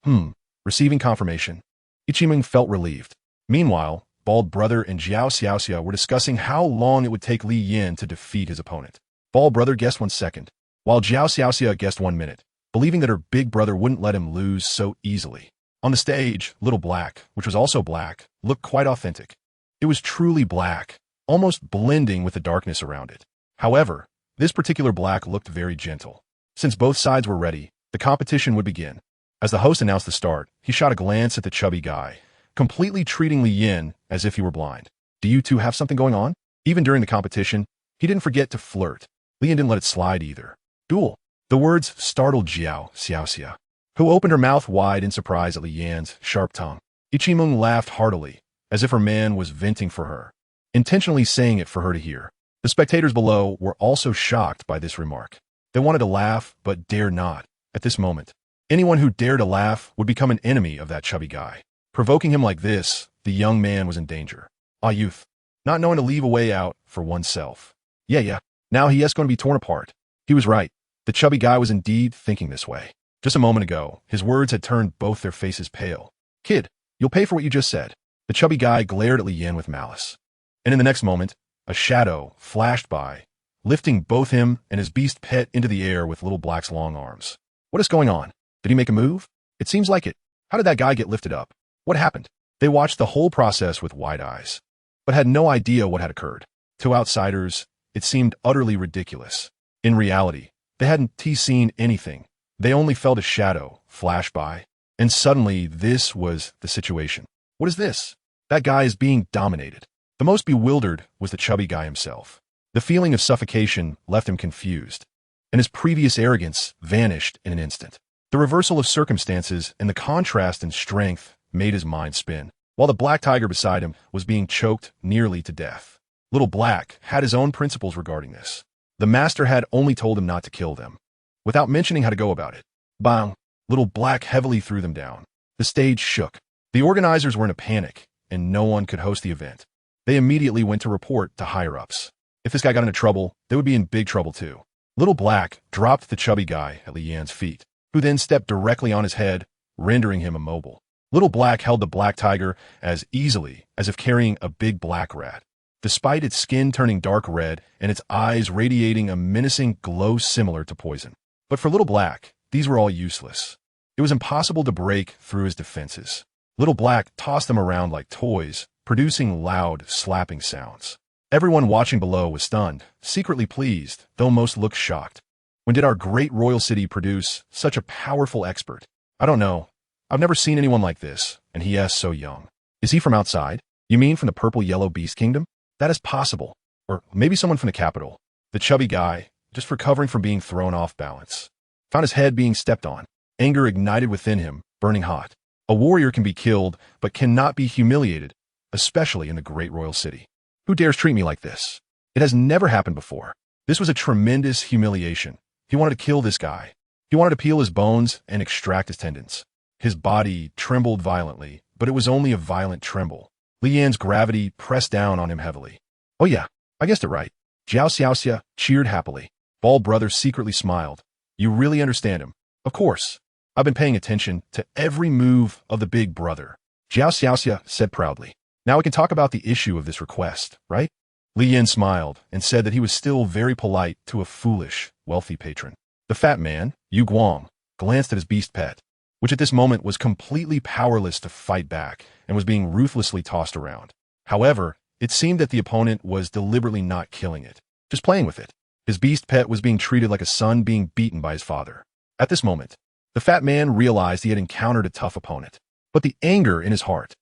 Yin. Receiving confirmation. Ichiming felt relieved. Meanwhile, Bald Brother and Jiao Xiaoxia were discussing how long it would take Li Yin to defeat his opponent. Bald Brother guessed 1 second, while Jiao Xiaoxia guessed 1 minute, believing that her big brother wouldn't let him lose so easily. On the stage, Little Black, which was also black, looked quite authentic. It was truly black, almost blending with the darkness around it. However, this particular black looked very gentle. Since both sides were ready, the competition would begin. As the host announced the start, he shot a glance at the chubby guy, completely treating Li Yin as if he were blind. Do you two have something going on? Even during the competition, he didn't forget to flirt. Li Yin didn't let it slide either. Duel. The words startled Jiao Xiaoxia, who opened her mouth wide in surprise at Li Yan's sharp tongue. Ichiming laughed heartily, as if her man was venting for her, intentionally saying it for her to hear. The spectators below were also shocked by this remark. They wanted to laugh, but dared not, at this moment. Anyone who dared to laugh would become an enemy of that chubby guy. Provoking him like this, the young man was in danger. Youth. Not knowing to leave a way out for oneself. Yeah. Now he is going to be torn apart. He was right. The chubby guy was indeed thinking this way. Just a moment ago, his words had turned both their faces pale. Kid, you'll pay for what you just said. The chubby guy glared at Li Yin with malice. And in the next moment, a shadow flashed by, lifting both him and his beast pet into the air with Little Black's long arms. What is going on? Did he make a move? It seems like it. How did that guy get lifted up? What happened? They watched the whole process with wide eyes, but had no idea what had occurred. To outsiders, it seemed utterly ridiculous. In reality, They hadn't seen anything. They only felt a shadow flash by. And suddenly, this was the situation. What is this? That guy is being dominated. The most bewildered was the chubby guy himself. The feeling of suffocation left him confused, and his previous arrogance vanished in an instant. The reversal of circumstances and the contrast in strength made his mind spin, while the black tiger beside him was being choked nearly to death. Little Black had his own principles regarding this. The master had only told him not to kill them, without mentioning how to go about it. Bang! Little Black heavily threw them down. The stage shook. The organizers were in a panic, and no one could host the event. They immediately went to report to higher-ups. If this guy got into trouble, they would be in big trouble too. Little Black dropped the chubby guy at Li Yan's feet, who then stepped directly on his head, rendering him immobile. Little Black held the black tiger as easily as if carrying a big black rat, despite its skin turning dark red and its eyes radiating a menacing glow similar to poison. But for Little Black, these were all useless. It was impossible to break through his defenses. Little Black tossed them around like toys, producing loud, slapping sounds. Everyone watching below was stunned, secretly pleased, though most looked shocked. When did our great royal city produce such a powerful expert? I don't know. I've never seen anyone like this, and he is so young. Is he from outside? You mean from the purple-yellow beast kingdom? That is possible. Or maybe someone from the capital. The chubby guy, just recovering from being thrown off balance, found his head being stepped on. Anger ignited within him, burning hot. A warrior can be killed, but cannot be humiliated, especially in the great royal city. Who dares treat me like this? It has never happened before. This was a tremendous humiliation. He wanted to kill this guy. He wanted to peel his bones and extract his tendons. His body trembled violently, but it was only a violent tremble. Li Yan's gravity pressed down on him heavily. Oh yeah, I guessed it right. Jiao Xiaoxia cheered happily. Bald Brother secretly smiled. You really understand him. Of course. I've been paying attention to every move of the big brother. Jiao Xiaoxia said proudly. Now we can talk about the issue of this request, right? Li Yan smiled and said that he was still very polite to a foolish, wealthy patron. The fat man, Yu Guang, glanced at his beast pet, which at this moment was completely powerless to fight back and was being ruthlessly tossed around. However, it seemed that the opponent was deliberately not killing it, just playing with it. His beast pet was being treated like a son being beaten by his father. At this moment, the fat man realized he had encountered a tough opponent. But the anger in his heart,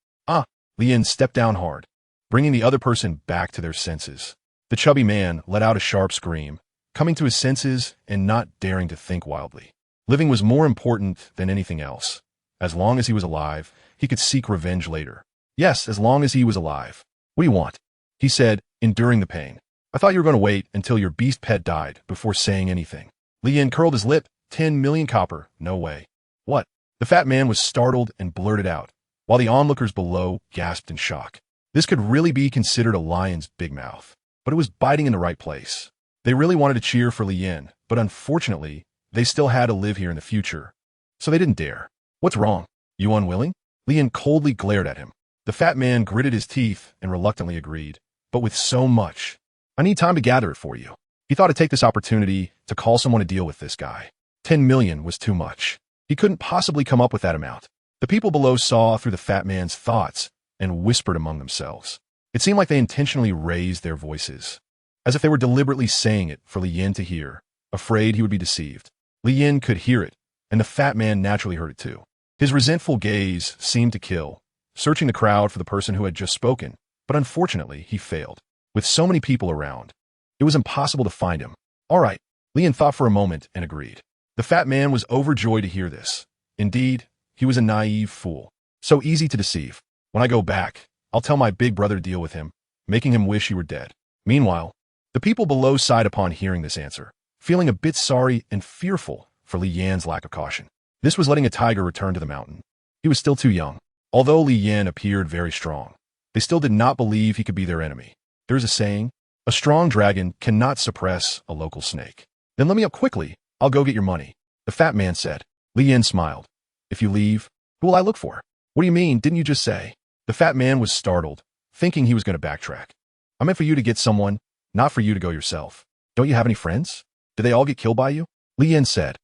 Li Yan stepped down hard, bringing the other person back to their senses. The chubby man let out a sharp scream, coming to his senses and not daring to think wildly. Living was more important than anything else. As long as he was alive, he could seek revenge later. Yes, as long as he was alive. What do you want? He said, enduring the pain. I thought you were going to wait until your beast pet died before saying anything. Li Yan curled his lip. 10 million copper, no way. What? The fat man was startled and blurted out, while the onlookers below gasped in shock. This could really be considered a lion's big mouth, but it was biting in the right place. They really wanted to cheer for Li Yan, but unfortunately, they still had to live here in the future, so they didn't dare. What's wrong? You unwilling? Li Yan coldly glared at him. The fat man gritted his teeth and reluctantly agreed, but with so much. I need time to gather it for you. He thought to take this opportunity to call someone to deal with this guy. 10 million was too much. He couldn't possibly come up with that amount. The people below saw through the fat man's thoughts and whispered among themselves. It seemed like they intentionally raised their voices, as if they were deliberately saying it for Li Yan to hear, afraid he would be deceived. Li Yan could hear it, and the fat man naturally heard it too. His resentful gaze seemed to kill, searching the crowd for the person who had just spoken, but unfortunately he failed. With so many people around, it was impossible to find him. All right, Li Yan thought for a moment and agreed. The fat man was overjoyed to hear this. Indeed, he was a naive fool. So easy to deceive. When I go back, I'll tell my big brother to deal with him, making him wish he were dead. Meanwhile, the people below sighed upon hearing this answer, feeling a bit sorry and fearful for Li Yan's lack of caution. This was letting a tiger return to the mountain. He was still too young. Although Li Yan appeared very strong, they still did not believe he could be their enemy. There is a saying, a strong dragon cannot suppress a local snake. Then let me up quickly. I'll go get your money, the fat man said. Li Yan smiled. If you leave, who will I look for? What do you mean, didn't you just say? The fat man was startled, thinking he was going to backtrack. I meant for you to get someone, not for you to go yourself. Don't you have any friends? Did they all get killed by you? Li Yan said.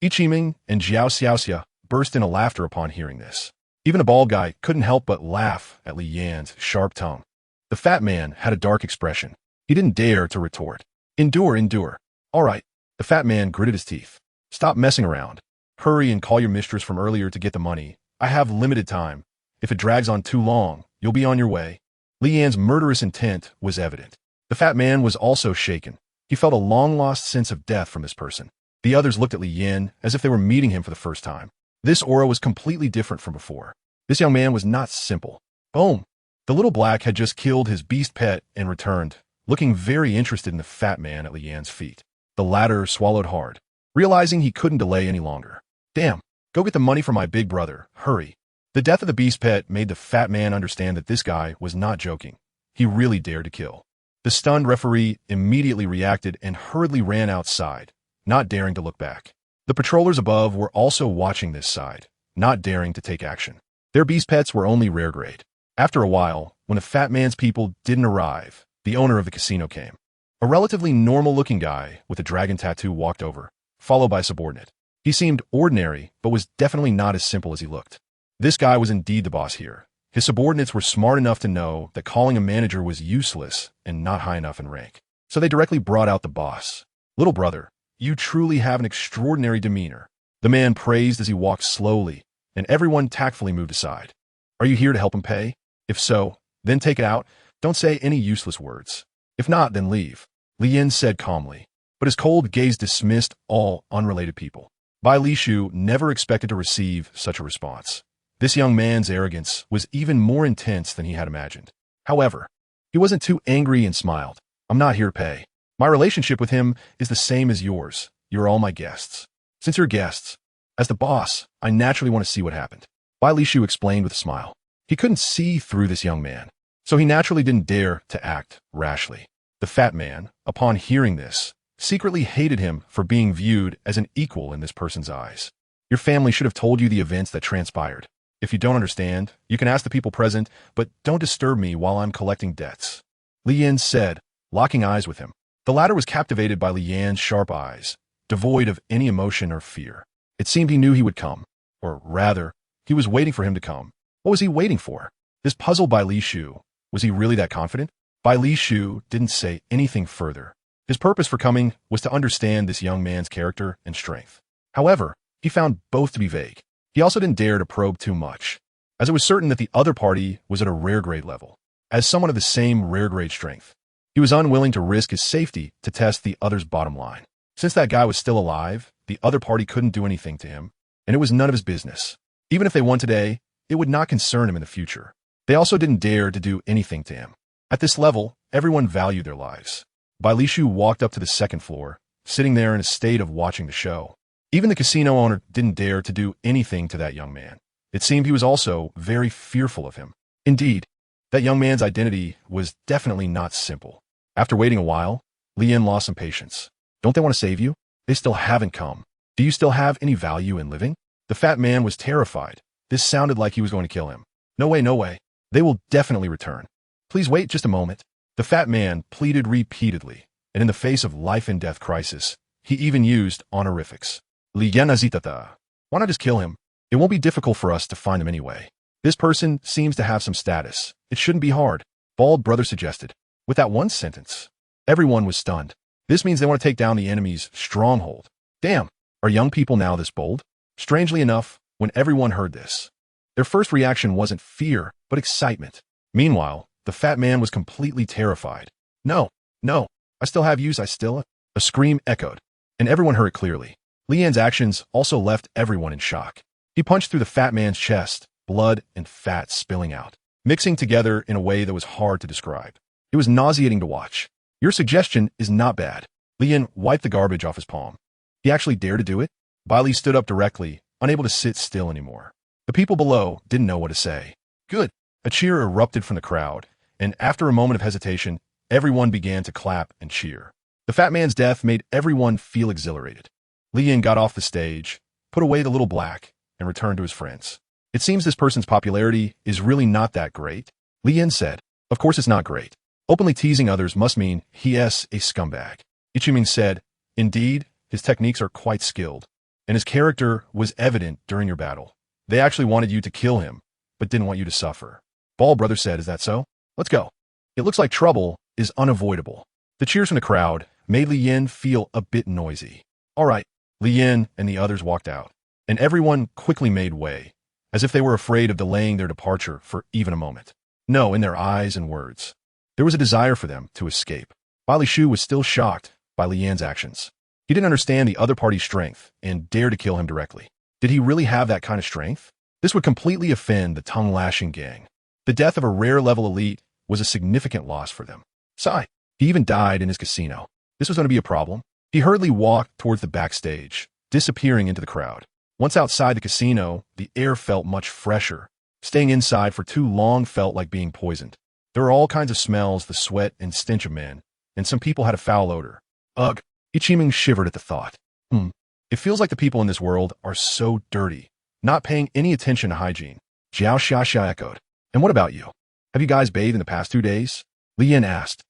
Taming and Jiao Xiaoxia burst into laughter upon hearing this. Even a bald guy couldn't help but laugh at Li Yan's sharp tongue. The fat man had a dark expression. He didn't dare to retort. Endure. All right. The fat man gritted his teeth. Stop messing around. Hurry and call your mistress from earlier to get the money. I have limited time. If it drags on too long, you'll be on your way. Li Yan's murderous intent was evident. The fat man was also shaken. He felt a long-lost sense of death from this person. The others looked at Li Yan as if they were meeting him for the first time. This aura was completely different from before. This young man was not simple. Boom! The little black had just killed his beast pet and returned, looking very interested in the fat man at Li Yan's feet. The latter swallowed hard, realizing he couldn't delay any longer. Damn! Go get the money for my big brother. Hurry! The death of the beast pet made the fat man understand that this guy was not joking. He really dared to kill. The stunned referee immediately reacted and hurriedly ran outside, not daring to look back. The patrollers above were also watching this side, not daring to take action. Their beast pets were only rare grade. After a while, when the fat man's people didn't arrive, the owner of the casino came. A relatively normal-looking guy with a dragon tattoo walked over, followed by a subordinate. He seemed ordinary, but was definitely not as simple as he looked. This guy was indeed the boss here. His subordinates were smart enough to know that calling a manager was useless and not high enough in rank. So they directly brought out the boss. Little brother, you truly have an extraordinary demeanor. The man praised as he walked slowly, and everyone tactfully moved aside. Are you here to help him pay? If so, then take it out. Don't say any useless words. If not, then leave. Li Yan said calmly, but his cold gaze dismissed all unrelated people. Bai Li Shu never expected to receive such a response. This young man's arrogance was even more intense than he had imagined. However, he wasn't too angry and smiled. I'm not here to pay. My relationship with him is the same as yours. You're all my guests. Since you're guests, as the boss, I naturally want to see what happened. Bai Li Shu explained with a smile. He couldn't see through this young man, so he naturally didn't dare to act rashly. The fat man, upon hearing this, secretly hated him for being viewed as an equal in this person's eyes. Your family should have told you the events that transpired. If you don't understand, you can ask the people present, but don't disturb me while I'm collecting debts. Li Yan said, locking eyes with him. The latter was captivated by Li Yan's sharp eyes, devoid of any emotion or fear. It seemed he knew he would come, or rather, he was waiting for him to come. What was he waiting for? This puzzled Bai Li Shu. Was he really that confident? Bai Li Shu didn't say anything further. His purpose for coming was to understand this young man's character and strength. However, he found both to be vague. He also didn't dare to probe too much, as it was certain that the other party was at a rare grade level. As someone of the same rare grade strength, he was unwilling to risk his safety to test the other's bottom line. Since that guy was still alive, the other party couldn't do anything to him, and it was none of his business. Even if they won today, it would not concern him in the future. They also didn't dare to do anything to him. At this level, everyone valued their lives. Bai Li Shu walked up to the second floor, sitting there in a state of watching the show. Even the casino owner didn't dare to do anything to that young man. It seemed he was also very fearful of him. Indeed, that young man's identity was definitely not simple. After waiting a while, Li Yan lost some patience. Don't they want to save you? They still haven't come. Do you still have any value in living? The fat man was terrified. This sounded like he was going to kill him. No way, no way. They will definitely return. Please wait just a moment. The fat man pleaded repeatedly, and in the face of life and death crisis, he even used honorifics. Li Yan azitata. Why not just kill him? It won't be difficult for us to find him anyway. This person seems to have some status. It shouldn't be hard. Bald brother suggested. With that one sentence, everyone was stunned. This means they want to take down the enemy's stronghold. Damn, are young people now this bold? Strangely enough, when everyone heard this, their first reaction wasn't fear, but excitement. Meanwhile, the fat man was completely terrified. No, no, I still have use, A scream echoed, and everyone heard it clearly. Li Yan's actions also left everyone in shock. He punched through the fat man's chest, blood and fat spilling out, mixing together in a way that was hard to describe. It was nauseating to watch. Your suggestion is not bad. Li Yan wiped the garbage off his palm. He actually dared to do it? Bai Li stood up directly, unable to sit still anymore. The people below didn't know what to say. Good. A cheer erupted from the crowd, and after a moment of hesitation, everyone began to clap and cheer. The fat man's death made everyone feel exhilarated. Li Yan got off the stage, put away the little black, and returned to his friends. It seems this person's popularity is really not that great. Li Yan said, of course it's not great. Openly teasing others must mean he is a scumbag. Ichiming said, indeed, his techniques are quite skilled, and his character was evident during your battle. They actually wanted you to kill him, but didn't want you to suffer. Ball brother said, is that so? Let's go. It looks like trouble is unavoidable. The cheers from the crowd made Li Yan feel a bit noisy. All right. Li Yin and the others walked out, and everyone quickly made way, as if they were afraid of delaying their departure for even a moment. No, in their eyes and words, there was a desire for them to escape. Li Shu was still shocked by Li Yan's actions. He didn't understand the other party's strength and dared to kill him directly. Did he really have that kind of strength? This would completely offend the tongue-lashing gang. The death of a rare-level elite was a significant loss for them. Sigh. He even died in his casino. This was going to be a problem. He hurriedly walked towards the backstage, disappearing into the crowd. Once outside the casino, the air felt much fresher. Staying inside for too long felt like being poisoned. There were all kinds of smells, the sweat and stench of men, and some people had a foul odor. Ugh. Ichiming shivered at the thought. It feels like the people in this world are so dirty, not paying any attention to hygiene. Jiao Xiaxia echoed. And what about you? Have you guys bathed in the past 2 days? Li Yin asked.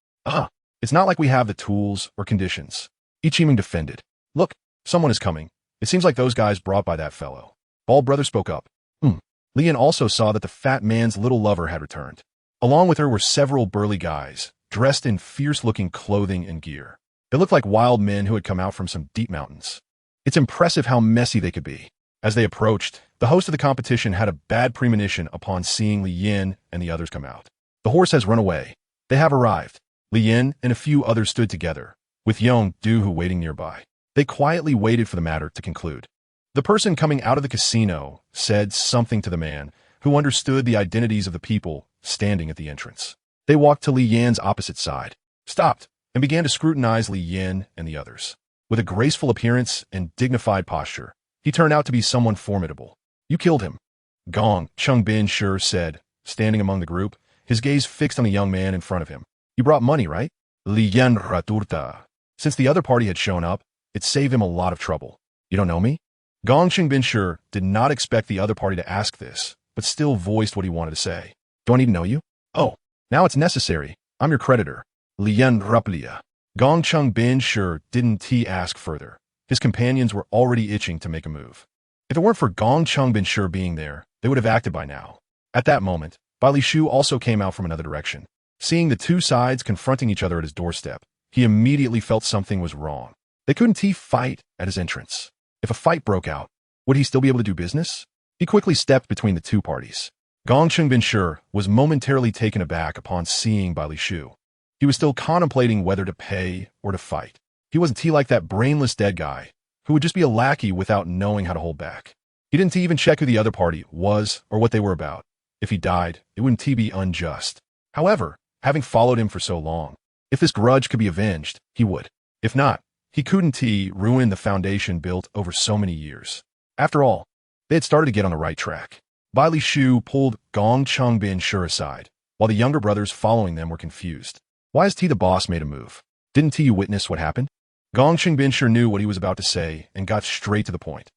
It's not like we have the tools or conditions. Ichiming defended. Look, someone is coming. It seems like those guys brought by that fellow. Bald Brother spoke up. Li Yin also saw that the fat man's little lover had returned. Along with her were several burly guys, dressed in fierce-looking clothing and gear. They looked like wild men who had come out from some deep mountains. It's impressive how messy they could be. As they approached, the host of the competition had a bad premonition upon seeing Li Yin and the others come out. The horse has run away. They have arrived. Li Yin and a few others stood together, with Yong Du waiting nearby. They quietly waited for the matter to conclude. The person coming out of the casino said something to the man, who understood the identities of the people standing at the entrance. They walked to Li Yan's opposite side, stopped, and began to scrutinize Li Yin and the others. With a graceful appearance and dignified posture, he turned out to be someone formidable. You killed him. Gong Chungbin sure said, standing among the group, his gaze fixed on the young man in front of him. You brought money, right? Li Yan Raturta. Since the other party had shown up, it saved him a lot of trouble. You don't know me? Gong Chengbin sure did not expect the other party to ask this, but still voiced what he wanted to say. Do I need to know you? Oh, now it's necessary. I'm your creditor. Lian Raplia. Gong Chengbin sure didn't ask further. His companions were already itching to make a move. If it weren't for Gong Chengbin sure being there, they would have acted by now. At that moment, Bai Shu also came out from another direction. Seeing the two sides confronting each other at his doorstep, he immediately felt something was wrong. They couldn't fight at his entrance. If a fight broke out, would he still be able to do business? He quickly stepped between the two parties. Gong Chengbin sure was momentarily taken aback upon seeing Bai Shu. He was still contemplating whether to pay or to fight. He wasn't like that brainless dead guy, who would just be a lackey without knowing how to hold back. He didn't even check who the other party was or what they were about. If he died, it wouldn't be unjust. However, having followed him for so long, if this grudge could be avenged, he would. If not, he couldn't ruin the foundation built over so many years. After all, they had started to get on the right track. Bai Shu pulled Gong Chengbin sure aside, while the younger brothers following them were confused. Why has the boss made a move? Didn't you witness what happened? Gong Chengbin sure knew what he was about to say and got straight to the point.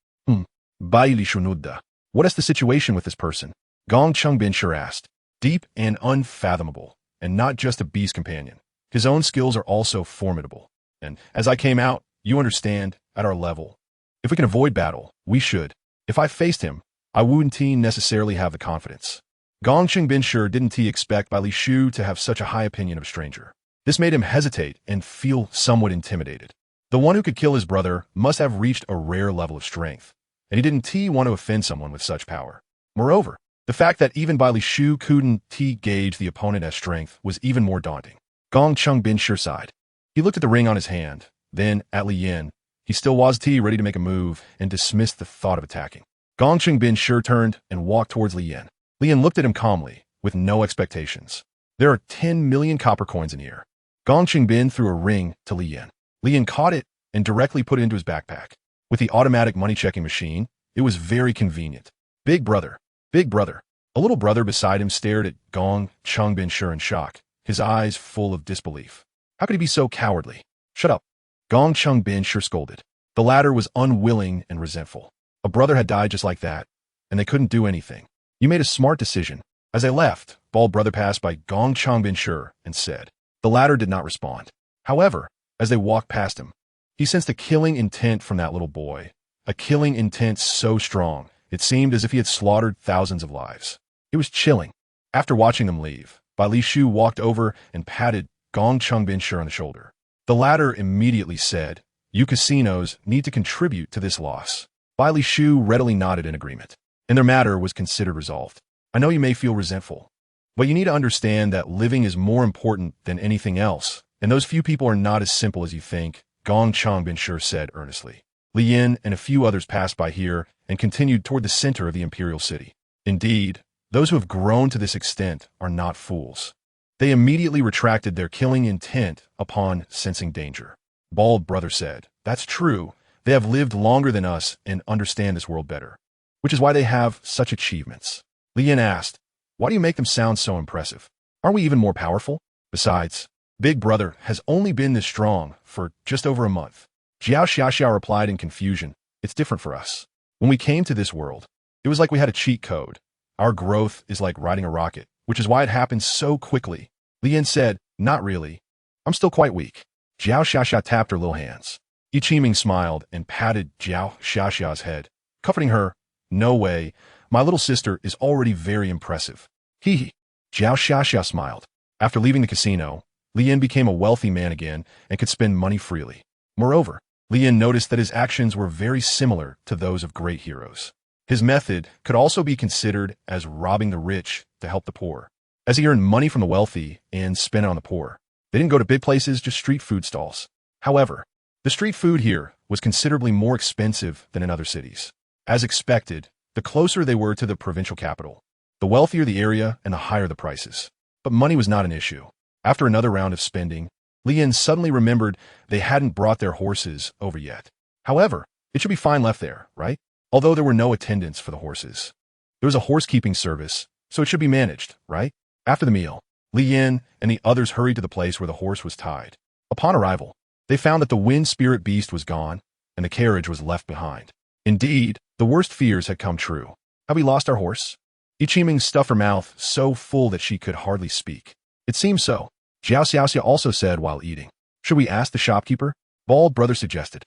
Bai Shu Nudda. What is the situation with this person? Gong Chengbin sure asked. Deep and unfathomable, and not just a beast companion. His own skills are also formidable. And as I came out, you understand, at our level. If we can avoid battle, we should. If I faced him, I wouldn't necessarily have the confidence. Gong Chengbin sure didn't expect Bai Shu to have such a high opinion of a stranger. This made him hesitate and feel somewhat intimidated. The one who could kill his brother must have reached a rare level of strength, and he didn't want to offend someone with such power. Moreover, the fact that even Bai Shu couldn't gauge the opponent as strength was even more daunting. Gong Chengbin sure sighed. He looked at the ring on his hand, then at Li Yin. He still was ready to make a move and dismissed the thought of attacking. Gong Chengbin sure turned and walked towards Li Yin. Li Yin looked at him calmly, with no expectations. There are 10 million copper coins in here. Gong Chengbin threw a ring to Li Yin. Li Yin caught it and directly put it into his backpack. With the automatic money-checking machine, it was very convenient. Big brother. Big brother. A little brother beside him stared at Gong Chengbin sure in shock, his eyes full of disbelief. How could he be so cowardly? Shut up. Gong Chengbin sure scolded. The latter was unwilling and resentful. A brother had died just like that, and they couldn't do anything. You made a smart decision. As they left, Bald Brother passed by Gong Chengbin sure and said. The latter did not respond. However, as they walked past him, he sensed a killing intent from that little boy. A killing intent so strong, it seemed as if he had slaughtered thousands of lives. It was chilling. After watching them leave, Bai Shu walked over and patted Gong Chengbin sure on the shoulder. The latter immediately said, You casinos need to contribute to this loss. Bai Li Shu readily nodded in agreement, and their matter was considered resolved. I know you may feel resentful, but you need to understand that living is more important than anything else, and those few people are not as simple as you think, Gong Changbin Shi said earnestly. Li Yin and a few others passed by here and continued toward the center of the imperial city. Indeed, those who have grown to this extent are not fools. They immediately retracted their killing intent upon sensing danger. Bald Brother said, "That's true. They have lived longer than us and understand this world better, which is why they have such achievements." Li Yin asked, "Why do you make them sound so impressive? Aren't we even more powerful? Besides, Big Brother has only been this strong for just over a month." Jiao Xiaoxiao replied in confusion, "It's different for us. When we came to this world, it was like we had a cheat code. Our growth is like riding a rocket, which is why it happens so quickly." Li Yin said, "Not really. I'm still quite weak." Jiao Xiaoxiao tapped her little hands. Yi Qiming smiled and patted Jiao Xiaoxiao's head, comforting her. "No way. My little sister is already very impressive." Hee hee. Jiao Xiaoxiao smiled. After leaving the casino, Li Yin became a wealthy man again and could spend money freely. Moreover, Li Yin noticed that his actions were very similar to those of great heroes. His method could also be considered as robbing the rich to help the poor, as he earned money from the wealthy and spent it on the poor. They didn't go to big places, just street food stalls. However, the street food here was considerably more expensive than in other cities. As expected, the closer they were to the provincial capital, the wealthier the area and the higher the prices. But money was not an issue. After another round of spending, Li Yin suddenly remembered they hadn't brought their horses over yet. However, it should be fine left there, right? Although there were no attendants for the horses. There was a horsekeeping service, so it should be managed, right? After the meal, Li Yin and the others hurried to the place where the horse was tied. Upon arrival, they found that the wind spirit beast was gone and the carriage was left behind. Indeed, the worst fears had come true. "Have we lost our horse?" Yi Qiming stuffed her mouth so full that she could hardly speak. "It seems so," Jiao Xiaoxia also said while eating. "Should we ask the shopkeeper?" Bald Brother suggested.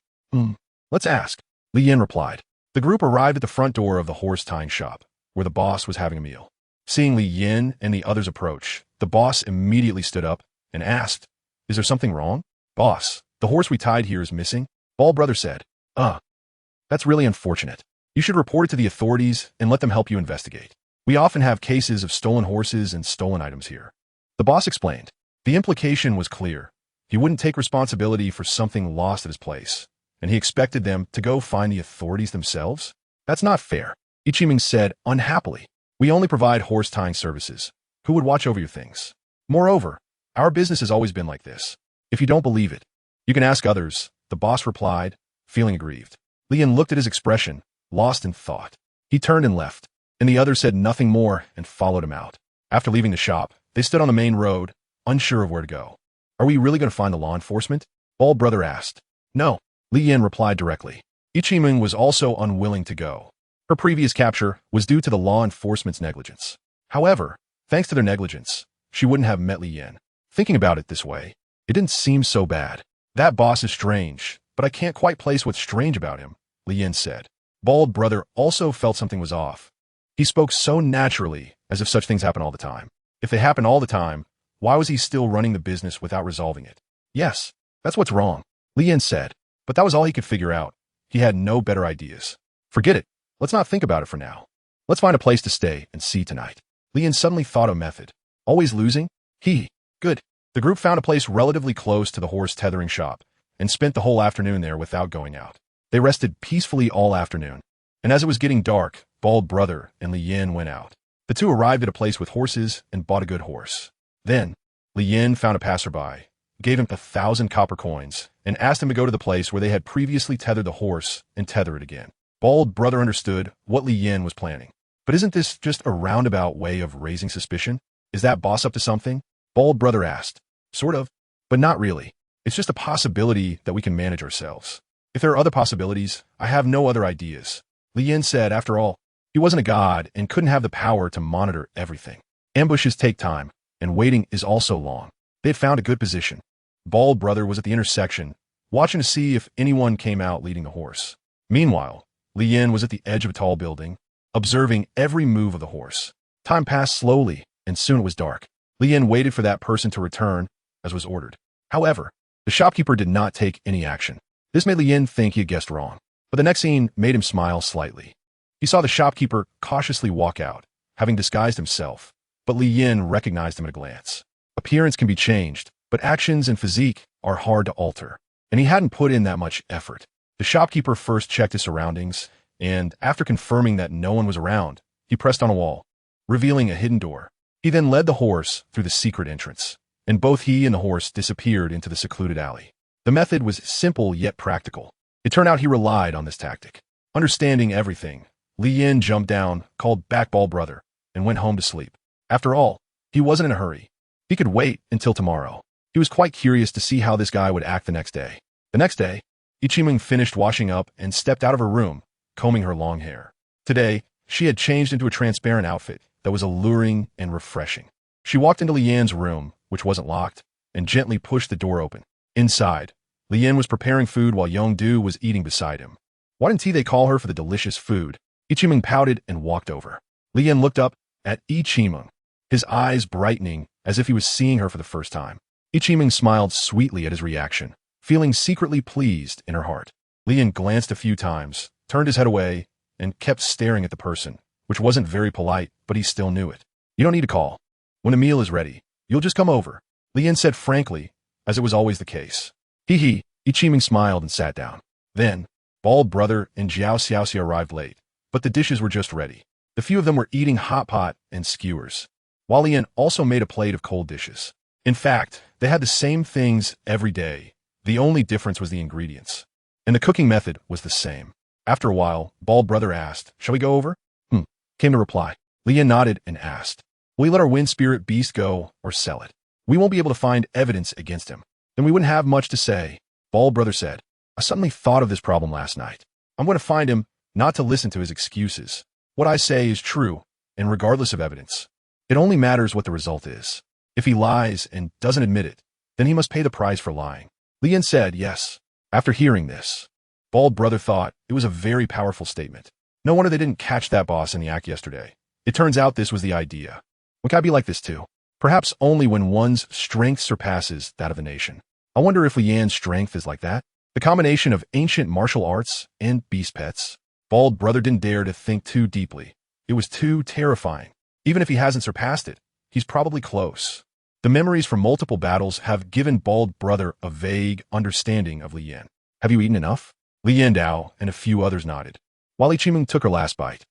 Let's ask," Li Yin replied. The group arrived at the front door of the horse-tying shop, where the boss was having a meal. Seeing Li Yin and the others approach, the boss immediately stood up and asked, "Is there something wrong?" "Boss, the horse we tied here is missing," Bald Brother said. That's really unfortunate. You should report it to the authorities and let them help you investigate. We often have cases of stolen horses and stolen items here." The boss explained. The implication was clear. He wouldn't take responsibility for something lost at his place, and he expected them to go find the authorities themselves? "That's not fair," Yi Qiming said unhappily. "We only provide horse-tying services. Who would watch over your things? Moreover, our business has always been like this. If you don't believe it, you can ask others," the boss replied, feeling aggrieved. Li Yin looked at his expression, lost in thought. He turned and left, and the others said nothing more and followed him out. After leaving the shop, they stood on the main road, unsure of where to go. "Are we really going to find the law enforcement?" Bald Brother asked. "No," Li Yin replied directly. Yi Qiming was also unwilling to go. Her previous capture was due to the law enforcement's negligence. However, thanks to their negligence, she wouldn't have met Li Yin. Thinking about it this way, it didn't seem so bad. "That boss is strange, but I can't quite place what's strange about him," Li Yin said. Bald Brother also felt something was off. He spoke so naturally, as if such things happen all the time. If they happen all the time, why was he still running the business without resolving it? "Yes, that's what's wrong," Li Yin said. But that was all he could figure out. He had no better ideas. "Forget it. Let's not think about it for now. Let's find a place to stay and see tonight." Li Yin suddenly thought of a method. "Always losing? Good." The group found a place relatively close to the horse tethering shop and spent the whole afternoon there without going out. They rested peacefully all afternoon, and as it was getting dark, Bald Brother and Li Yin went out. The two arrived at a place with horses and bought a good horse. Then, Li Yin found a passerby, gave him 1,000 copper coins, and asked him to go to the place where they had previously tethered the horse and tether it again. Bald Brother understood what Li Yin was planning. But isn't this just a roundabout way of raising suspicion? Is that boss up to something? Bald Brother asked. Sort of, but not really. It's just a possibility that we can manage ourselves. If there are other possibilities, I have no other ideas. Li Yin said, after all, he wasn't a god and couldn't have the power to monitor everything. Ambushes take time, and waiting is also long. They had found a good position. Bald Brother was at the intersection, watching to see if anyone came out leading the horse. Meanwhile, Li Yin was at the edge of a tall building, observing every move of the horse. Time passed slowly, and soon it was dark. Li Yin waited for that person to return, as was ordered. However, the shopkeeper did not take any action. This made Li Yin think he had guessed wrong, but the next scene made him smile slightly. He saw the shopkeeper cautiously walk out, having disguised himself, but Li Yin recognized him at a glance. Appearance can be changed, but actions and physique are hard to alter, and he hadn't put in that much effort. The shopkeeper first checked his surroundings, and after confirming that no one was around, he pressed on a wall, revealing a hidden door. He then led the horse through the secret entrance, and both he and the horse disappeared into the secluded alley. The method was simple yet practical. It turned out he relied on this tactic. Understanding everything, Li Yin jumped down, called back Bald Brother, and went home to sleep. After all, he wasn't in a hurry. He could wait until tomorrow. He was quite curious to see how this guy would act the next day. The next day, Ichiming finished washing up and stepped out of her room, combing her long hair. Today, she had changed into a transparent outfit that was alluring and refreshing. She walked into Li Yan's room, which wasn't locked, and gently pushed the door open. Inside, Li Yan was preparing food while Yongdu was eating beside him. Why didn't they call her for the delicious food? Ichiming pouted and walked over. Li Yan looked up at Ichiming, his eyes brightening as if he was seeing her for the first time. Ichiming smiled sweetly at his reaction, feeling secretly pleased in her heart. Li Yan glanced a few times, turned his head away, and kept staring at the person, which wasn't very polite, but he still knew it. You don't need to call. When a meal is ready, you'll just come over, Li Yan said frankly, as it was always the case. Hee. Ichiming smiled and sat down. Then, Bald Brother and Jiao Xiaoxia arrived late, but the dishes were just ready. The few of them were eating hot pot and skewers, while Li Yan also made a plate of cold dishes. In fact, they had the same things every day. The only difference was the ingredients. And the cooking method was the same. After a while, Bald Brother asked, "Shall we go over?" Came the reply. Li Yan nodded and asked, "Will we let our wind spirit beast go or sell it? We won't be able to find evidence against him. Then we wouldn't have much to say." Bald Brother said, "I suddenly thought of this problem last night. I'm going to find him, not to listen to his excuses. What I say is true, and regardless of evidence. It only matters what the result is. If he lies and doesn't admit it, then he must pay the price for lying." Li Yan said yes. After hearing this, Bald Brother thought it was a very powerful statement. No wonder they didn't catch that boss in the act yesterday. It turns out this was the idea. When can I be like this too? Perhaps only when one's strength surpasses that of the nation. I wonder if Li Yan's strength is like that. The combination of ancient martial arts and beast pets. Bald Brother didn't dare to think too deeply. It was too terrifying. Even if he hasn't surpassed it, he's probably close. The memories from multiple battles have given Bald Brother a vague understanding of Li Yan. Have you eaten enough? Li Yan Dao and a few others nodded, while Ichiming took her last bite.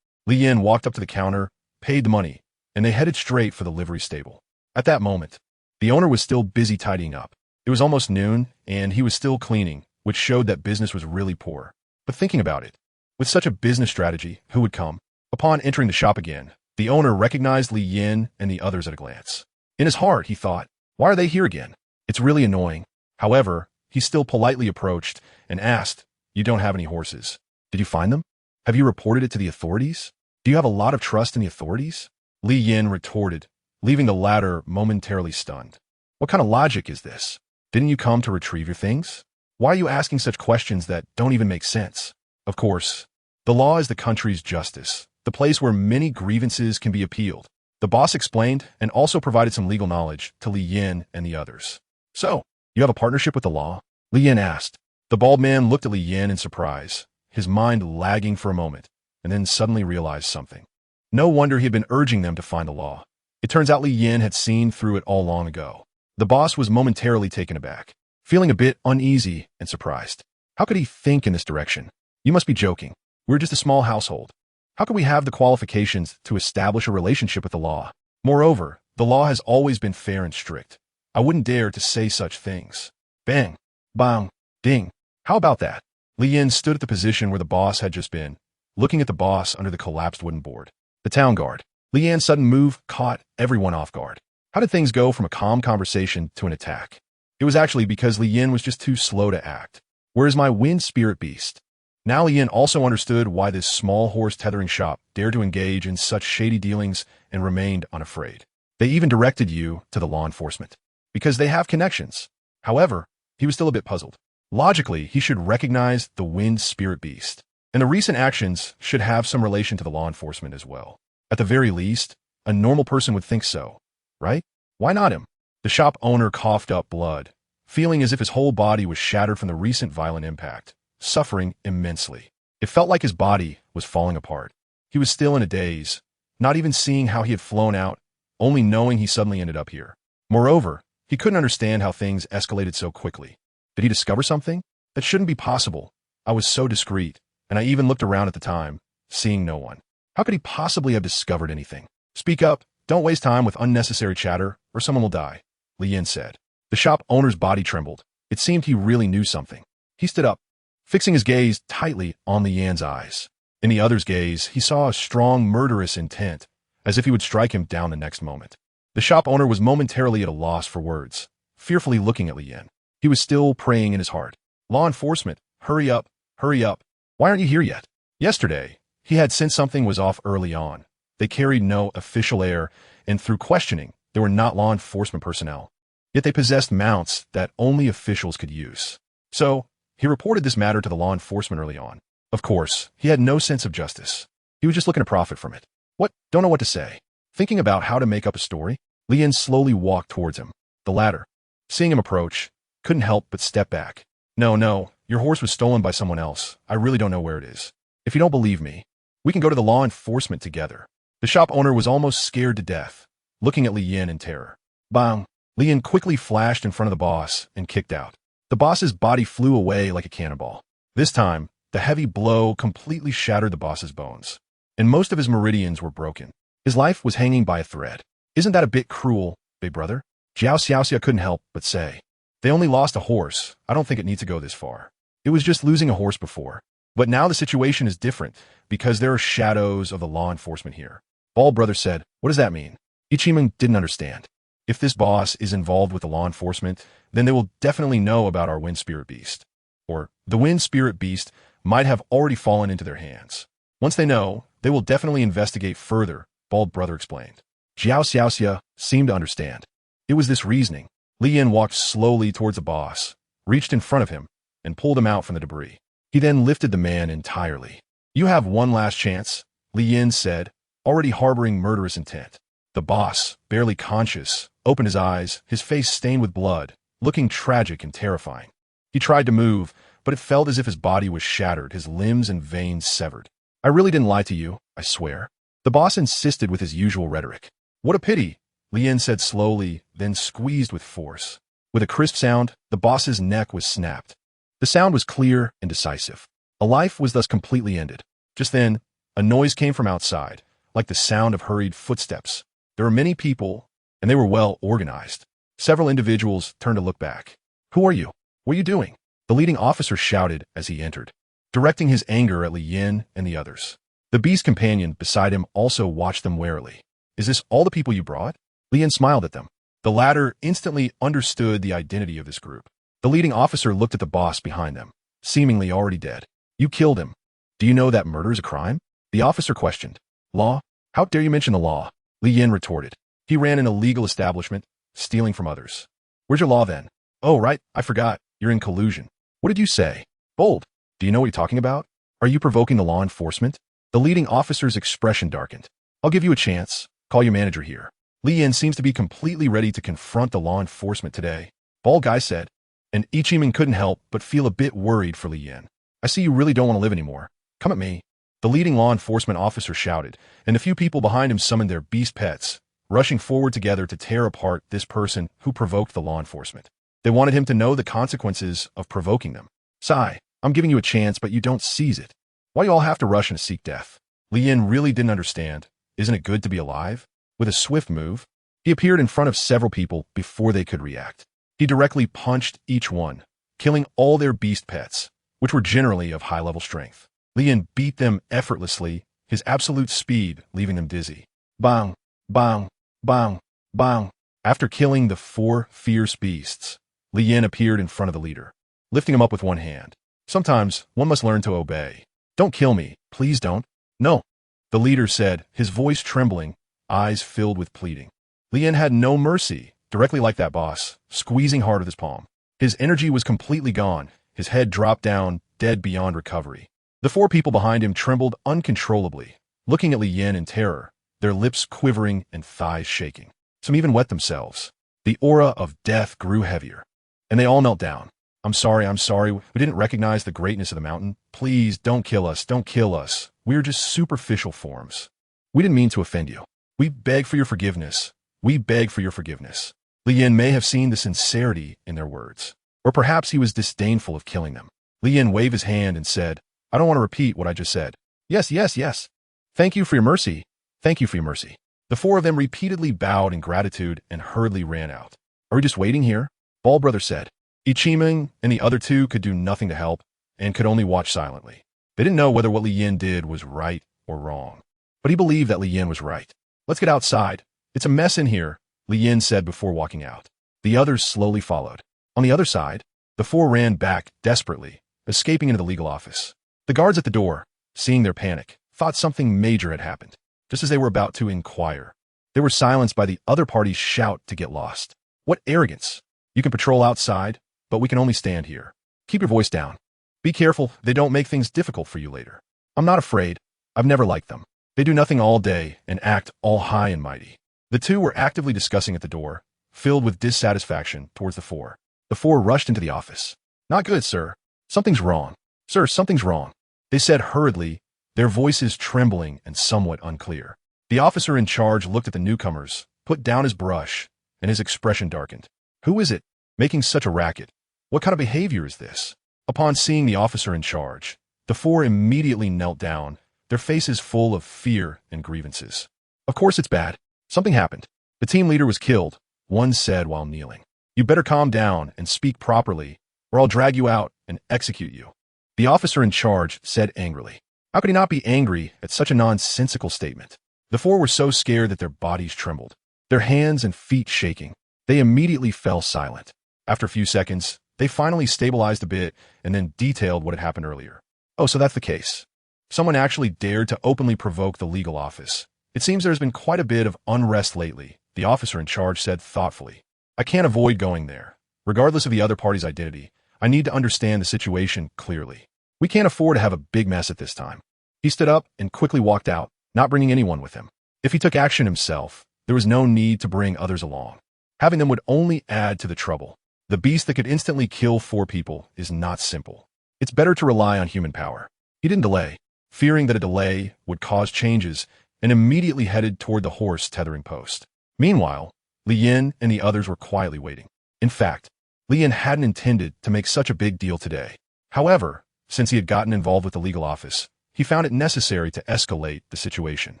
Li Yan walked up to the counter, paid the money, and they headed straight for the livery stable. At that moment, the owner was still busy tidying up. It was almost noon, and he was still cleaning, which showed that business was really poor. But thinking about it, with such a business strategy, who would come? Upon entering the shop again, the owner recognized Li Yan and the others at a glance. In his heart, he thought, why are they here again? It's really annoying. However, he still politely approached and asked, "You don't have any horses. Did you find them? Have you reported it to the authorities? Do you have a lot of trust in the authorities?" Li Yan retorted, leaving the latter momentarily stunned. What kind of logic is this? Didn't you come to retrieve your things? Why are you asking such questions that don't even make sense? Of course, the law is the country's justice, the place where many grievances can be appealed. The boss explained and also provided some legal knowledge to Li Yan and the others. So, you have a partnership with the law? Li Yan asked. The bald man looked at Li Yan in surprise, his mind lagging for a moment, and then suddenly realized something. No wonder he had been urging them to find the law. It turns out Li Yan had seen through it all long ago. The boss was momentarily taken aback, feeling a bit uneasy and surprised. How could he think in this direction? You must be joking. We're just a small household. How could we have the qualifications to establish a relationship with the law? Moreover, the law has always been fair and strict. I wouldn't dare to say such things. Bang, bang, ding. How about that? Li Yan stood at the position where the boss had just been, looking at the boss under the collapsed wooden board. The town guard. Li Yan's sudden move caught everyone off guard. How did things go from a calm conversation to an attack? It was actually because Li Yan was just too slow to act. Where is my wind spirit beast? Now Li Yan also understood why this small horse tethering shop dared to engage in such shady dealings and remained unafraid. They even directed you to the law enforcement, because they have connections. However, he was still a bit puzzled. Logically, he should recognize the wind spirit beast, and the recent actions should have some relation to the law enforcement as well. At the very least, a normal person would think so, right? Why not him? The shop owner coughed up blood, feeling as if his whole body was shattered from the recent violent impact, suffering immensely. It felt like his body was falling apart. He was still in a daze, not even seeing how he had flown out, only knowing he suddenly ended up here. Moreover, he couldn't understand how things escalated so quickly. Did he discover something? That shouldn't be possible. I was so discreet, and I even looked around at the time, seeing no one. How could he possibly have discovered anything? Speak up, don't waste time with unnecessary chatter, or someone will die, Li Yin said. The shop owner's body trembled. It seemed he really knew something. He stood up, fixing his gaze tightly on Li Yan's eyes. In the other's gaze, he saw a strong, murderous intent, as if he would strike him down the next moment. The shop owner was momentarily at a loss for words, fearfully looking at Li Yan. He was still praying in his heart. Law enforcement, hurry up, hurry up. Why aren't you here yet? Yesterday, he had sensed something was off early on. They carried no official air, and through questioning, they were not law enforcement personnel. Yet they possessed mounts that only officials could use. So, he reported this matter to the law enforcement early on. Of course, he had no sense of justice. He was just looking to profit from it. What? Don't know what to say. Thinking about how to make up a story, Li Yan slowly walked towards him. The latter, seeing him approach, couldn't help but step back. No, your horse was stolen by someone else. I really don't know where it is. If you don't believe me, we can go to the law enforcement together. The shop owner was almost scared to death, looking at Li Yan in terror. Bang! Li Yan quickly flashed in front of the boss and kicked out. The boss's body flew away like a cannonball. This time, the heavy blow completely shattered the boss's bones, and most of his meridians were broken. His life was hanging by a thread. Isn't that a bit cruel, big brother? Jiao Xiaoxia couldn't help but say. They only lost a horse. I don't think it needs to go this far. It was just losing a horse before. But now the situation is different, because there are shadows of the law enforcement here. Bald brother said, what does that mean? Ichiming didn't understand. If this boss is involved with the law enforcement, then they will definitely know about our wind spirit beast. Or, the wind spirit beast might have already fallen into their hands. Once they know, they will definitely investigate further, Bald brother explained. Jiao Xiaoxia seemed to understand. It was this reasoning. Li Yan walked slowly towards the boss, reached in front of him, and pulled him out from the debris. He then lifted the man entirely. You have one last chance, Li Yan said, already harboring murderous intent. The boss, barely conscious, opened his eyes, his face stained with blood, looking tragic and terrifying. He tried to move, but it felt as if his body was shattered, his limbs and veins severed. I really didn't lie to you, I swear. The boss insisted with his usual rhetoric. What a pity, Li Yan said slowly, then squeezed with force. With a crisp sound, the boss's neck was snapped. The sound was clear and decisive. A life was thus completely ended. Just then, a noise came from outside, like the sound of hurried footsteps. There were many people, and they were well organized. Several individuals turned to look back. Who are you? What are you doing? The leading officer shouted as he entered, directing his anger at Li Yan and the others. The beast companion beside him also watched them warily. Is this all the people you brought? Li Yan smiled at them. The latter instantly understood the identity of this group. The leading officer looked at the boss behind them, seemingly already dead. You killed him. Do you know that murder is a crime? The officer questioned. Law? How dare you mention the law? Li Yan retorted. He ran an illegal establishment, stealing from others. Where's your law then? Oh, right, I forgot. You're in collusion. What did you say? Bold. Do you know what you're talking about? Are you provoking the law enforcement? The leading officer's expression darkened. I'll give you a chance. Call your manager here. Li Yan seems to be completely ready to confront the law enforcement today. Bald guy said, and Ichiming couldn't help but feel a bit worried for Li Yan. I see you really don't want to live anymore. Come at me. The leading law enforcement officer shouted, and a few people behind him summoned their beast pets, rushing forward together to tear apart this person who provoked the law enforcement. They wanted him to know the consequences of provoking them. Sigh, I'm giving you a chance, but you don't seize it. Why do you all have to rush and seek death? Li Yan really didn't understand. Isn't it good to be alive? With a swift move, he appeared in front of several people before they could react. He directly punched each one, killing all their beast pets, which were generally of high-level strength. Li Yan beat them effortlessly, his absolute speed leaving them dizzy. Bang, bang, bang, bang. After killing the 4 fierce beasts, Li Yan appeared in front of the leader, lifting him up with one hand. Sometimes one must learn to obey. Don't kill me, please don't. No, the leader said, his voice trembling, eyes filled with pleading. Li Yan had no mercy, directly like that boss, squeezing hard with his palm. His energy was completely gone, his head dropped down, dead beyond recovery. The 4 people behind him trembled uncontrollably, looking at Li Yan in terror, their lips quivering and thighs shaking. Some even wet themselves. The aura of death grew heavier. and they all knelt down. I'm sorry, we didn't recognize the greatness of the mountain. Please, don't kill us, don't kill us. We're just superficial forms. We didn't mean to offend you. We beg for your forgiveness. We beg for your forgiveness. Li Yin may have seen the sincerity in their words. Or perhaps he was disdainful of killing them. Li Yin waved his hand and said, I don't want to repeat what I just said. Yes, yes, yes. Thank you for your mercy. Thank you for your mercy. The four of them repeatedly bowed in gratitude and hurriedly ran out. Are we just waiting here? Bald Brother said. Taming and the other two could do nothing to help and could only watch silently. They didn't know whether what Li Yin did was right or wrong. But he believed that Li Yin was right. Let's get outside. It's a mess in here, Li Yin said before walking out. The others slowly followed. On the other side, the four ran back desperately, escaping into the legal office. The guards at the door, seeing their panic, thought something major had happened. Just as they were about to inquire, they were silenced by the other party's shout to get lost. What arrogance! You can patrol outside, but we can only stand here. Keep your voice down. Be careful they don't make things difficult for you later. I'm not afraid. I've never liked them. They do nothing all day and act all high and mighty. The two were actively discussing at the door, filled with dissatisfaction towards the four. The four rushed into the office. Not good, sir. Something's wrong. Sir, something's wrong. They said hurriedly, their voices trembling and somewhat unclear. The officer in charge looked at the newcomers, put down his brush, and his expression darkened. Who is it, making such a racket? What kind of behavior is this? Upon seeing the officer in charge, the four immediately knelt down, their faces full of fear and grievances. Of course it's bad. Something happened. The team leader was killed, one said while kneeling. You better calm down and speak properly, or I'll drag you out and execute you. The officer in charge said angrily. How could he not be angry at such a nonsensical statement? The four were so scared that their bodies trembled, their hands and feet shaking. They immediately fell silent. After a few seconds, they finally stabilized a bit and then detailed what had happened earlier. Oh, so that's the case. Someone actually dared to openly provoke the legal office. It seems there's been quite a bit of unrest lately, the officer in charge said thoughtfully. I can't avoid going there. Regardless of the other party's identity, I need to understand the situation clearly. We can't afford to have a big mess at this time. He stood up and quickly walked out, not bringing anyone with him. If he took action himself, there was no need to bring others along. Having them would only add to the trouble. The beast that could instantly kill four people is not simple. It's better to rely on human power. He didn't delay, fearing that a delay would cause changes, and immediately headed toward the horse tethering post. Meanwhile, Li Yin and the others were quietly waiting. In fact, Li Yin hadn't intended to make such a big deal today. However, since he had gotten involved with the legal office, he found it necessary to escalate the situation.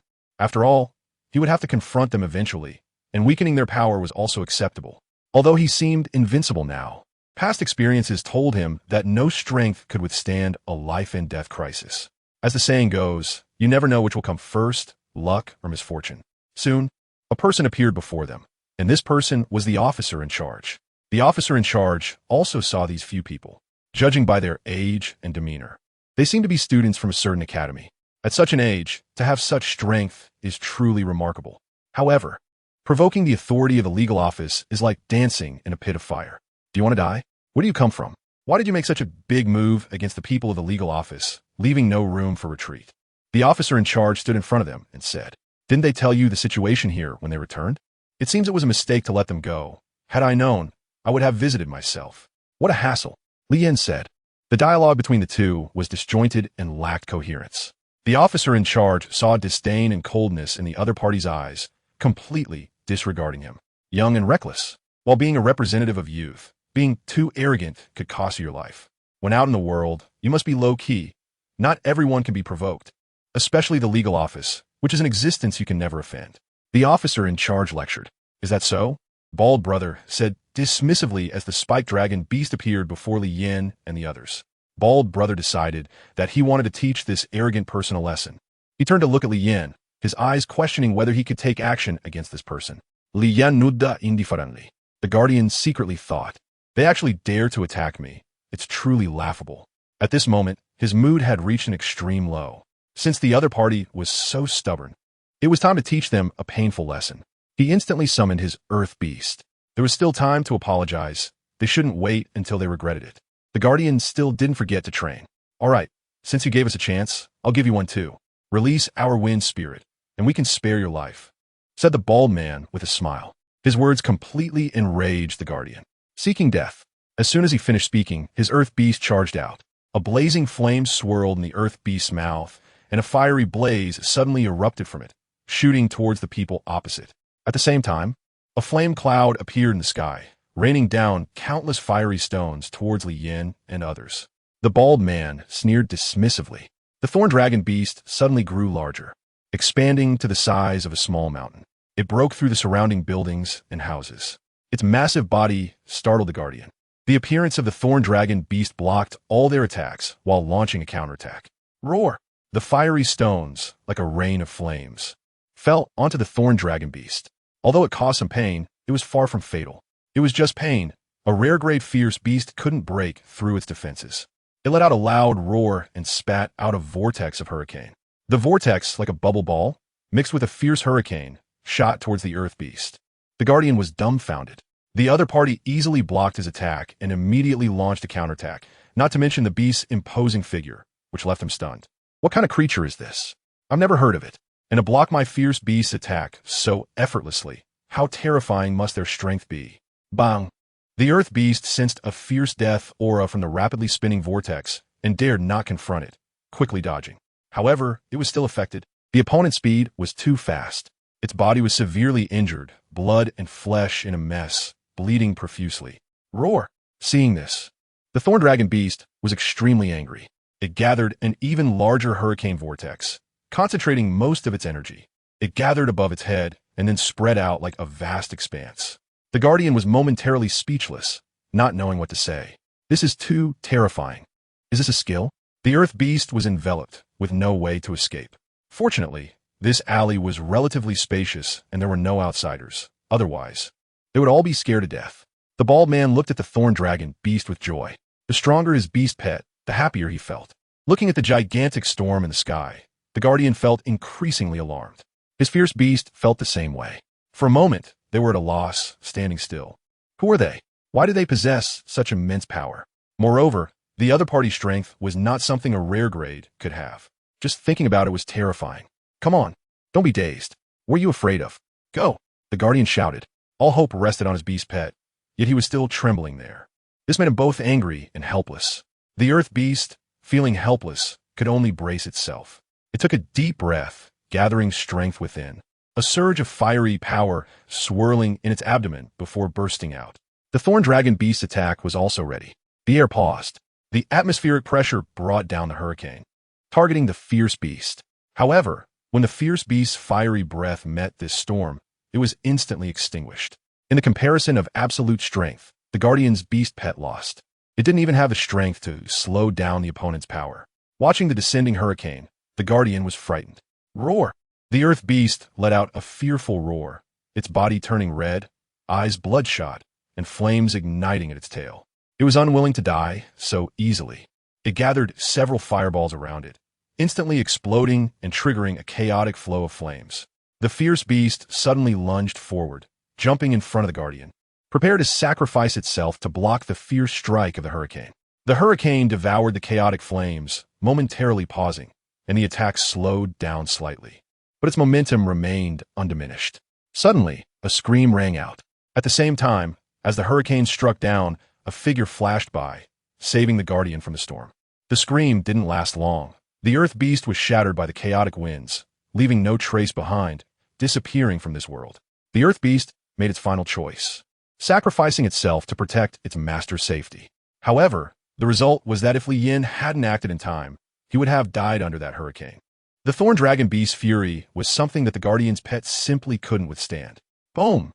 After all, he would have to confront them eventually, and weakening their power was also acceptable. Although he seemed invincible now, past experiences told him that no strength could withstand a life-and-death crisis. As the saying goes, you never know which will come first, luck or misfortune. Soon, a person appeared before them, and this person was the officer in charge. The officer in charge also saw these few people, judging by their age and demeanor. They seemed to be students from a certain academy. At such an age, to have such strength is truly remarkable. However, provoking the authority of the legal office is like dancing in a pit of fire. Do you want to die? Where do you come from? Why did you make such a big move against the people of the legal office, leaving no room for retreat? The officer in charge stood in front of them and said, Didn't they tell you the situation here when they returned? It seems it was a mistake to let them go. Had I known, I would have visited myself. What a hassle, Li Yin said. The dialogue between the two was disjointed and lacked coherence. The officer in charge saw disdain and coldness in the other party's eyes, completely disregarding him. Young and reckless. While being a representative of youth, being too arrogant could cost you your life. When out in the world, you must be low-key. Not everyone can be provoked, especially the legal office, which is an existence you can never offend. The officer in charge lectured. Is that so? Bald Brother said dismissively as the spiked dragon beast appeared before Li Yin and the others. Bald Brother decided that he wanted to teach this arrogant person a lesson. He turned to look at Li Yin, his eyes questioning whether he could take action against this person. Li Yin nodded indifferently. The guardian secretly thought, they actually dare to attack me. It's truly laughable. At this moment, his mood had reached an extreme low. Since the other party was so stubborn, it was time to teach them a painful lesson. He instantly summoned his earth beast. There was still time to apologize. They shouldn't wait until they regretted it. The guardian still didn't forget to train. All right, since you gave us a chance, I'll give you one too. Release our wind spirit, and we can spare your life, said the bald man with a smile. His words completely enraged the guardian. Seeking death. As soon as he finished speaking, his earth beast charged out. A blazing flame swirled in the earth beast's mouth, and a fiery blaze suddenly erupted from it, shooting towards the people opposite. At the same time, a flame cloud appeared in the sky, raining down countless fiery stones towards Li Yin and others. The bald man sneered dismissively. The thorn dragon beast suddenly grew larger, expanding to the size of a small mountain. It broke through the surrounding buildings and houses. Its massive body startled the guardian. The appearance of the thorn dragon beast blocked all their attacks while launching a counterattack. Roar! The fiery stones, like a rain of flames, fell onto the thorn dragon beast. Although it caused some pain, it was far from fatal. It was just pain. A rare-grade fierce beast couldn't break through its defenses. It let out a loud roar and spat out a vortex of hurricane. The vortex, like a bubble ball, mixed with a fierce hurricane, shot towards the earth beast. The guardian was dumbfounded. The other party easily blocked his attack and immediately launched a counterattack, not to mention the beast's imposing figure, which left him stunned. What kind of creature is this? I've never heard of it. And to block my fierce beast's attack so effortlessly, how terrifying must their strength be? Bang! The earth beast sensed a fierce death aura from the rapidly spinning vortex and dared not confront it, quickly dodging. However, it was still affected. The opponent's speed was too fast. Its body was severely injured, blood and flesh in a mess, bleeding profusely. Roar! Seeing this, the thorn dragon beast was extremely angry. It gathered an even larger hurricane vortex, concentrating most of its energy. It gathered above its head and then spread out like a vast expanse. The guardian was momentarily speechless, not knowing what to say. This is too terrifying. Is this a skill? The earth beast was enveloped, with no way to escape. Fortunately, this alley was relatively spacious and there were no outsiders. Otherwise, they would all be scared to death. The bald man looked at the thorn dragon beast with joy. The stronger his beast pet, the happier he felt. Looking at the gigantic storm in the sky, the guardian felt increasingly alarmed. His fierce beast felt the same way. For a moment, they were at a loss, standing still. Who are they? Why do they possess such immense power? Moreover, the other party's strength was not something a rare grade could have. Just thinking about it was terrifying. Come on, don't be dazed. What are you afraid of? Go! The guardian shouted. All hope rested on his beast pet, yet he was still trembling there. This made him both angry and helpless. The earth beast, feeling helpless, could only brace itself. It took a deep breath, gathering strength within. A surge of fiery power swirling in its abdomen before bursting out. The thorn dragon beast's attack was also ready. The air paused. The atmospheric pressure brought down the hurricane, targeting the fierce beast. However, when the fierce beast's fiery breath met this storm, it was instantly extinguished. In the comparison of absolute strength, the guardian's beast pet lost. It didn't even have the strength to slow down the opponent's power. Watching the descending hurricane, the guardian was frightened. Roar! The earth beast let out a fearful roar, its body turning red, eyes bloodshot, and flames igniting at its tail. It was unwilling to die so easily. It gathered several fireballs around it, instantly exploding and triggering a chaotic flow of flames. The fierce beast suddenly lunged forward, jumping in front of the guardian, prepared to sacrifice itself to block the fierce strike of the hurricane. The hurricane devoured the chaotic flames, momentarily pausing, and the attack slowed down slightly. But its momentum remained undiminished. Suddenly, a scream rang out. At the same time, as the hurricane struck down, a figure flashed by, saving the guardian from the storm. The scream didn't last long. The earth beast was shattered by the chaotic winds, leaving no trace behind, disappearing from this world. The earth beast made its final choice, sacrificing itself to protect its master's safety. However, the result was that if Li Yin hadn't acted in time, he would have died under that hurricane. The thorn dragon beast's fury was something that the guardian's pet simply couldn't withstand. Boom!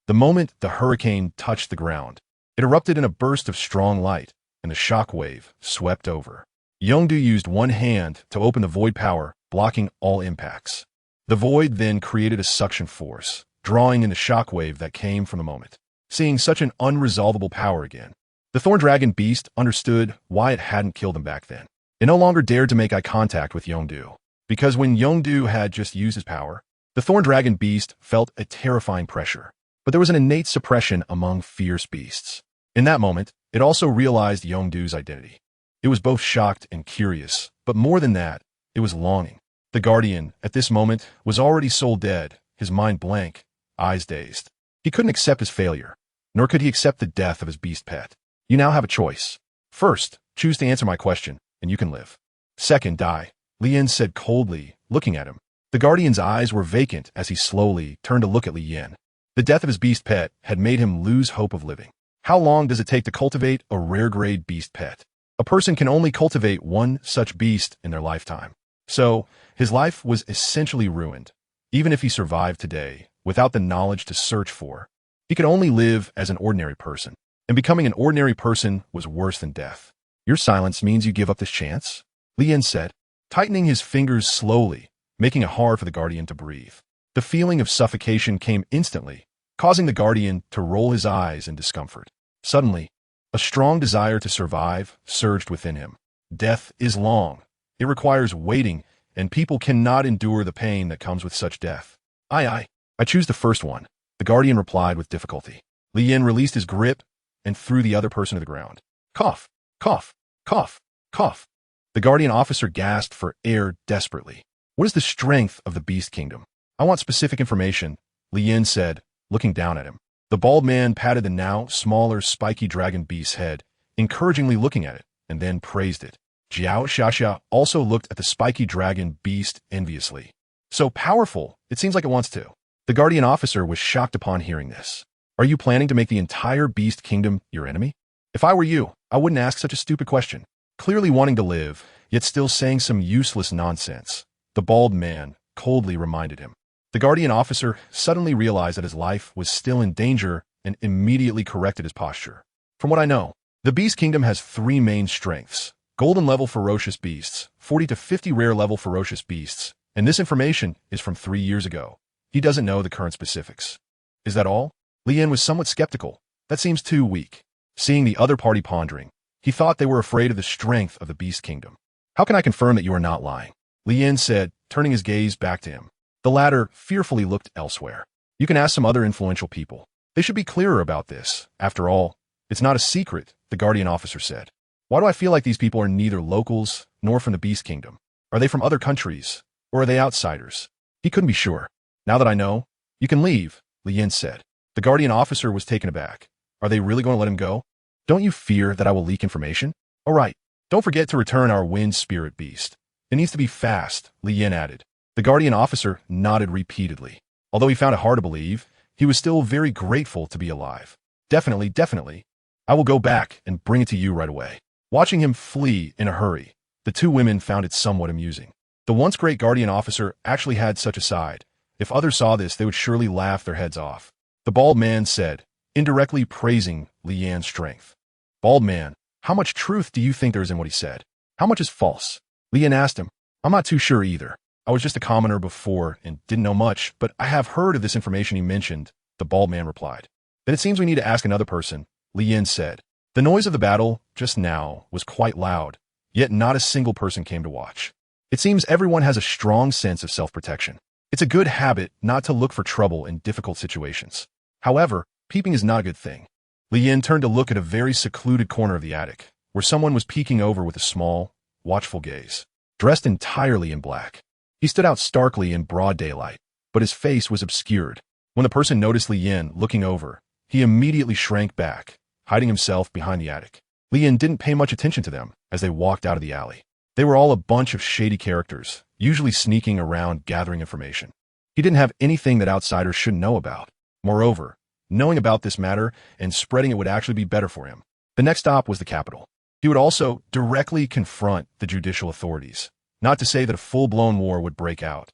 The moment the hurricane touched the ground, it erupted in a burst of strong light, and the shock wave swept over. Yongdu used one hand to open the void power, blocking all impacts. The void then created a suction force, drawing in the shock wave that came from the moment. Seeing such an unresolvable power again, the thorn dragon beast understood why it hadn't killed him back then. It no longer dared to make eye contact with Yongdu, because when Yongdu had just used his power, the thorn dragon beast felt a terrifying pressure. But there was an innate suppression among fierce beasts. In that moment, it also realized Yongdu's identity. It was both shocked and curious, but more than that, it was longing. The guardian, at this moment, was already soul dead, his mind blank, eyes dazed. He couldn't accept his failure, nor could he accept the death of his beast pet. You now have a choice. First, choose to answer my question, and you can live. Second, die, Lien said coldly, looking at him. The guardian's eyes were vacant as he slowly turned to look at Lien. The death of his beast pet had made him lose hope of living. How long does it take to cultivate a rare-grade beast pet? A person can only cultivate one such beast in their lifetime. So, his life was essentially ruined. Even if he survived today, without the knowledge to search for, he could only live as an ordinary person. And becoming an ordinary person was worse than death. Your silence means you give up this chance? Lien said, tightening his fingers slowly, making it hard for the guardian to breathe. The feeling of suffocation came instantly, causing the guardian to roll his eyes in discomfort. Suddenly, a strong desire to survive surged within him. Death is long. It requires waiting, and people cannot endure the pain that comes with such death. I choose the first one, the guardian replied with difficulty. Lien released his grip and threw the other person to the ground. Cough, cough, cough, cough. The guardian officer gasped for air desperately. What is the strength of the beast kingdom? I want specific information, Lien said, looking down at him. The bald man patted the now smaller spiky dragon beast's head, encouragingly looking at it, and then praised it. Jiao Xiaxia also looked at the spiky dragon beast enviously. So powerful, it seems like it wants to. The guardian officer was shocked upon hearing this. Are you planning to make the entire beast kingdom your enemy? If I were you, I wouldn't ask such a stupid question. Clearly wanting to live, yet still saying some useless nonsense, the bald man coldly reminded him. The guardian officer suddenly realized that his life was still in danger and immediately corrected his posture. From what I know, the beast kingdom has 3 main strengths: golden level ferocious beasts, 40 to 50 rare level ferocious beasts, and this information is from 3 years ago. He doesn't know the current specifics. Is that all? Lien was somewhat skeptical. That seems too weak. Seeing the other party pondering, he thought they were afraid of the strength of the beast kingdom. How can I confirm that you are not lying? Lien said, turning his gaze back to him. The latter fearfully looked elsewhere. You can ask some other influential people. They should be clearer about this. After all, it's not a secret, the guardian officer said. Why do I feel like these people are neither locals nor from the beast kingdom? Are they from other countries? Or are they outsiders? He couldn't be sure. Now that I know, you can leave, Lien said. The guardian officer was taken aback. Are they really going to let him go? Don't you fear that I will leak information? All right. Don't forget to return our wind spirit beast. It needs to be fast, Lien added. The guardian officer nodded repeatedly. Although he found it hard to believe, he was still very grateful to be alive. Definitely, definitely. I will go back and bring it to you right away. Watching him flee in a hurry, the 2 women found it somewhat amusing. The once great guardian officer actually had such a side. If others saw this, they would surely laugh their heads off. The bald man said, indirectly praising Lian's strength. Bald man, how much truth do you think there is in what he said? How much is false? Lien asked him. I'm not too sure either. I was just a commoner before and didn't know much, but I have heard of this information he mentioned, the bald man replied. Then it seems we need to ask another person, Lien said. The noise of the battle just now was quite loud, yet not a single person came to watch. It seems everyone has a strong sense of self-protection. It's a good habit not to look for trouble in difficult situations. However, peeping is not a good thing. Lien turned to look at a very secluded corner of the attic, where someone was peeking over with a small, watchful gaze. Dressed entirely in black, he stood out starkly in broad daylight, but his face was obscured. When the person noticed Lien looking over, he immediately shrank back, hiding himself behind the attic. Lien didn't pay much attention to them as they walked out of the alley. They were all a bunch of shady characters, usually sneaking around gathering information. He didn't have anything that outsiders shouldn't know about. Moreover, knowing about this matter and spreading it would actually be better for him. The next stop was the capital. He would also directly confront the judicial authorities. Not to say that a full-blown war would break out,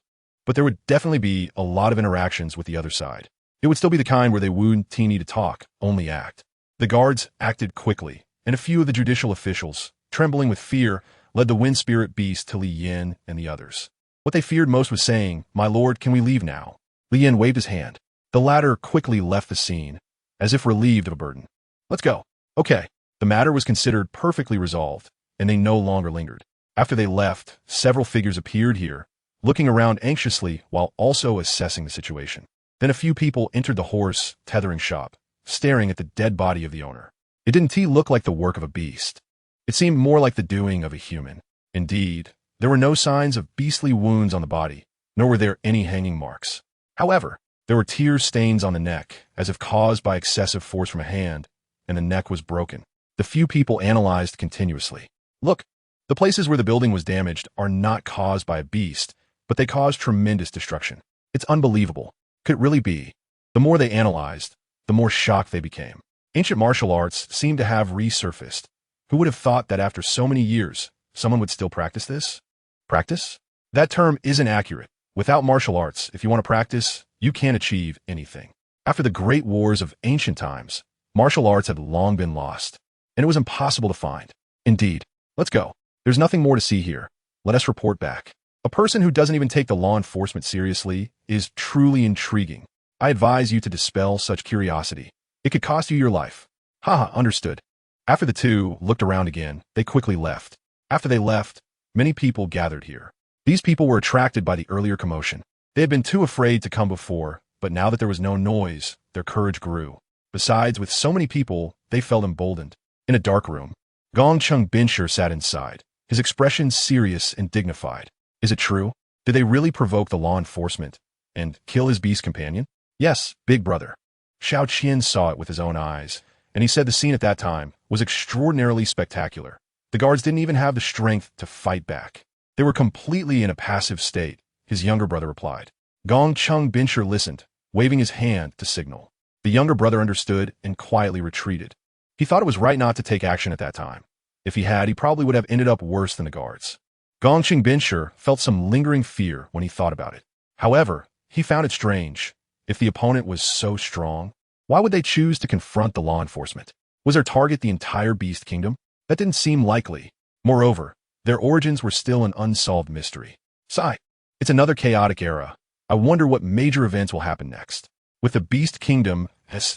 but there would definitely be a lot of interactions with the other side. It would still be the kind where they wouldn't need to talk, only act. The guards acted quickly, and a few of the judicial officials, trembling with fear, led the wind spirit beast to Li Yin and the others. What they feared most was saying, "My lord, can we leave now?" Li Yin waved his hand. The latter quickly left the scene, as if relieved of a burden. "Let's go." Okay. The matter was considered perfectly resolved, and they no longer lingered. After they left, several figures appeared here, looking around anxiously while also assessing the situation. Then a few people entered the horse tethering shop, staring at the dead body of the owner. It didn't look like the work of a beast. It seemed more like the doing of a human. Indeed, there were no signs of beastly wounds on the body, nor were there any hanging marks. However, there were tear stains on the neck, as if caused by excessive force from a hand, and the neck was broken. The few people analyzed continuously. Look, the places where the building was damaged are not caused by a beast, but they caused tremendous destruction. It's unbelievable. Could it really be? The more they analyzed, the more shocked they became. Ancient martial arts seemed to have resurfaced. Who would have thought that after so many years, someone would still practice this? Practice? That term isn't accurate. Without martial arts, if you want to practice, you can't achieve anything. After the great wars of ancient times, martial arts had long been lost, and it was impossible to find. Indeed. Let's go. There's nothing more to see here. Let us report back. A person who doesn't even take the law enforcement seriously is truly intriguing. I advise you to dispel such curiosity. It could cost you your life. Haha, understood. After the two looked around again, they quickly left. After they left, many people gathered here. These people were attracted by the earlier commotion. They had been too afraid to come before, but now that there was no noise, their courage grew. Besides, with so many people, they felt emboldened. In a dark room, Gong Chung Binshur sat inside, his expression serious and dignified. Is it true? Did they really provoke the law enforcement and kill his beast companion? Yes, big brother. Xiao Qian saw it with his own eyes, and he said the scene at that time was extraordinarily spectacular. The guards didn't even have the strength to fight back. They were completely in a passive state, his younger brother replied. Gong Chung Binshur listened, waving his hand to signal. The younger brother understood and quietly retreated. He thought it was right not to take action at that time. If he had, he probably would have ended up worse than the guards. Gong Chung Binshur felt some lingering fear when he thought about it. However, he found it strange. If the opponent was so strong, why would they choose to confront the law enforcement? Was their target the entire beast kingdom? That didn't seem likely. Moreover, their origins were still an unsolved mystery. Sigh. It's another chaotic era. I wonder what major events will happen next. With the beast kingdom,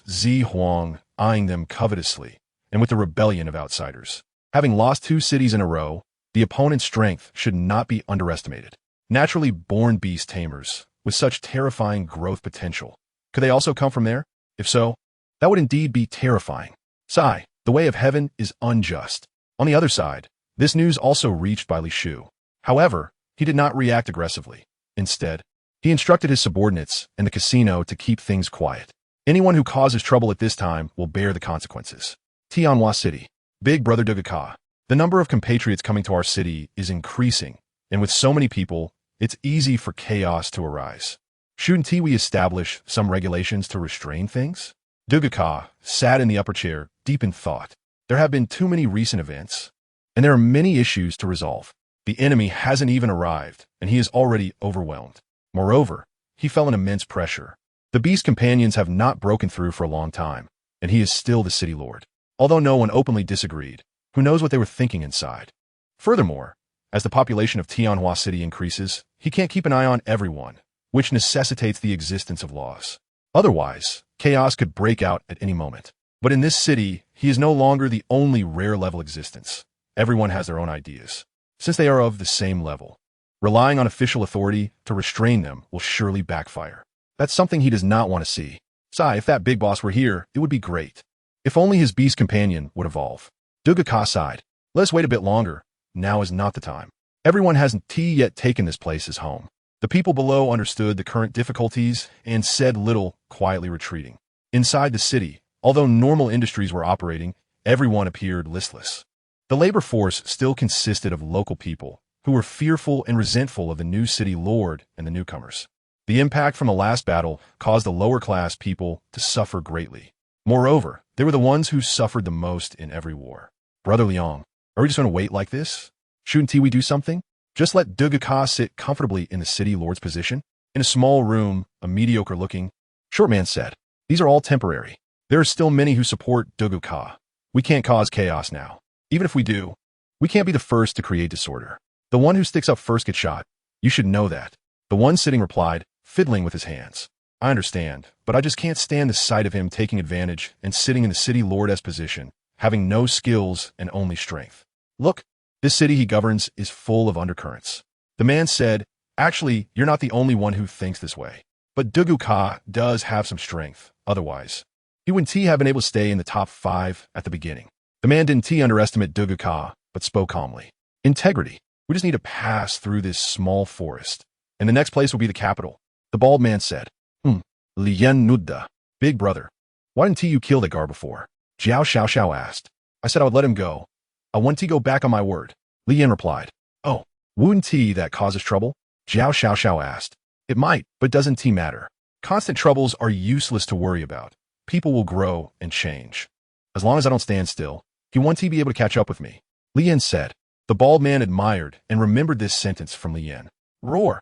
Zi Huang eyeing them covetously, and with the rebellion of outsiders. Having lost 2 cities in a row, the opponent's strength should not be underestimated. Naturally born beast tamers, with such terrifying growth potential. Could they also come from there? If so, that would indeed be terrifying. Sigh, the way of heaven is unjust. On the other side, this news also reached by Li Shu. However, he did not react aggressively. Instead, he instructed his subordinates and the casino to keep things quiet. Anyone who causes trouble at this time will bear the consequences. Tianhua City. Big Brother Dugaka. The number of compatriots coming to our city is increasing, and with so many people, it's easy for chaos to arise. Shouldn't we establish some regulations to restrain things? Dugaka sat in the upper chair, deep in thought. There have been too many recent events, and there are many issues to resolve. The enemy hasn't even arrived, and he is already overwhelmed. Moreover, he felt an immense pressure. The beast companions have not broken through for a long time, and he is still the city lord. Although no one openly disagreed, who knows what they were thinking inside? Furthermore, as the population of Tianhua City increases, he can't keep an eye on everyone, which necessitates the existence of laws. Otherwise, chaos could break out at any moment. But in this city, he is no longer the only rare-level existence. Everyone has their own ideas, since they are of the same level. Relying on official authority to restrain them will surely backfire. That's something he does not want to see. Sigh, if that big boss were here, it would be great. If only his beast companion would evolve. Dugaka sighed. Let us wait a bit longer. Now is not the time. Everyone hasn't yet taken this place as home. The people below understood the current difficulties and said little, quietly retreating. Inside the city, although normal industries were operating, everyone appeared listless. The labor force still consisted of local people who were fearful and resentful of the new city lord and the newcomers. The impact from the last battle caused the lower-class people to suffer greatly. Moreover, they were the ones who suffered the most in every war. Brother Liang, are we just going to wait like this? Shouldn't we do something? Just let Dugaka sit comfortably in the city lord's position? In a small room, a mediocre-looking short man said, these are all temporary. There are still many who support Dugaka. We can't cause chaos now. Even if we do, we can't be the first to create disorder. The one who sticks up first gets shot. You should know that. The one sitting replied, fiddling with his hands. I understand, but I just can't stand the sight of him taking advantage and sitting in the city lord's position, having no skills and only strength. Look, this city he governs is full of undercurrents. The man said, actually, you're not the only one who thinks this way. But Dugaka does have some strength. Otherwise, he wouldn't have been able to stay in the top 5 at the beginning. The man didn't underestimate Dugaka, but spoke calmly. Integrity. We just need to pass through this small forest, and the next place will be the capital. The bald man said. Lian Nudda. Big brother. Why didn't you kill the guard before? Jiao Xiao asked. I said I would let him go. I wouldn't he go back on my word. Li Yin replied. Oh, wouldn't he that causes trouble? Jiao Xiao asked. It might, but doesn't he matter? Constant troubles are useless to worry about. People will grow and change. As long as I don't stand still, he won't be able to catch up with me. Li Yin said. The bald man admired and remembered this sentence from Li Yin. Roar.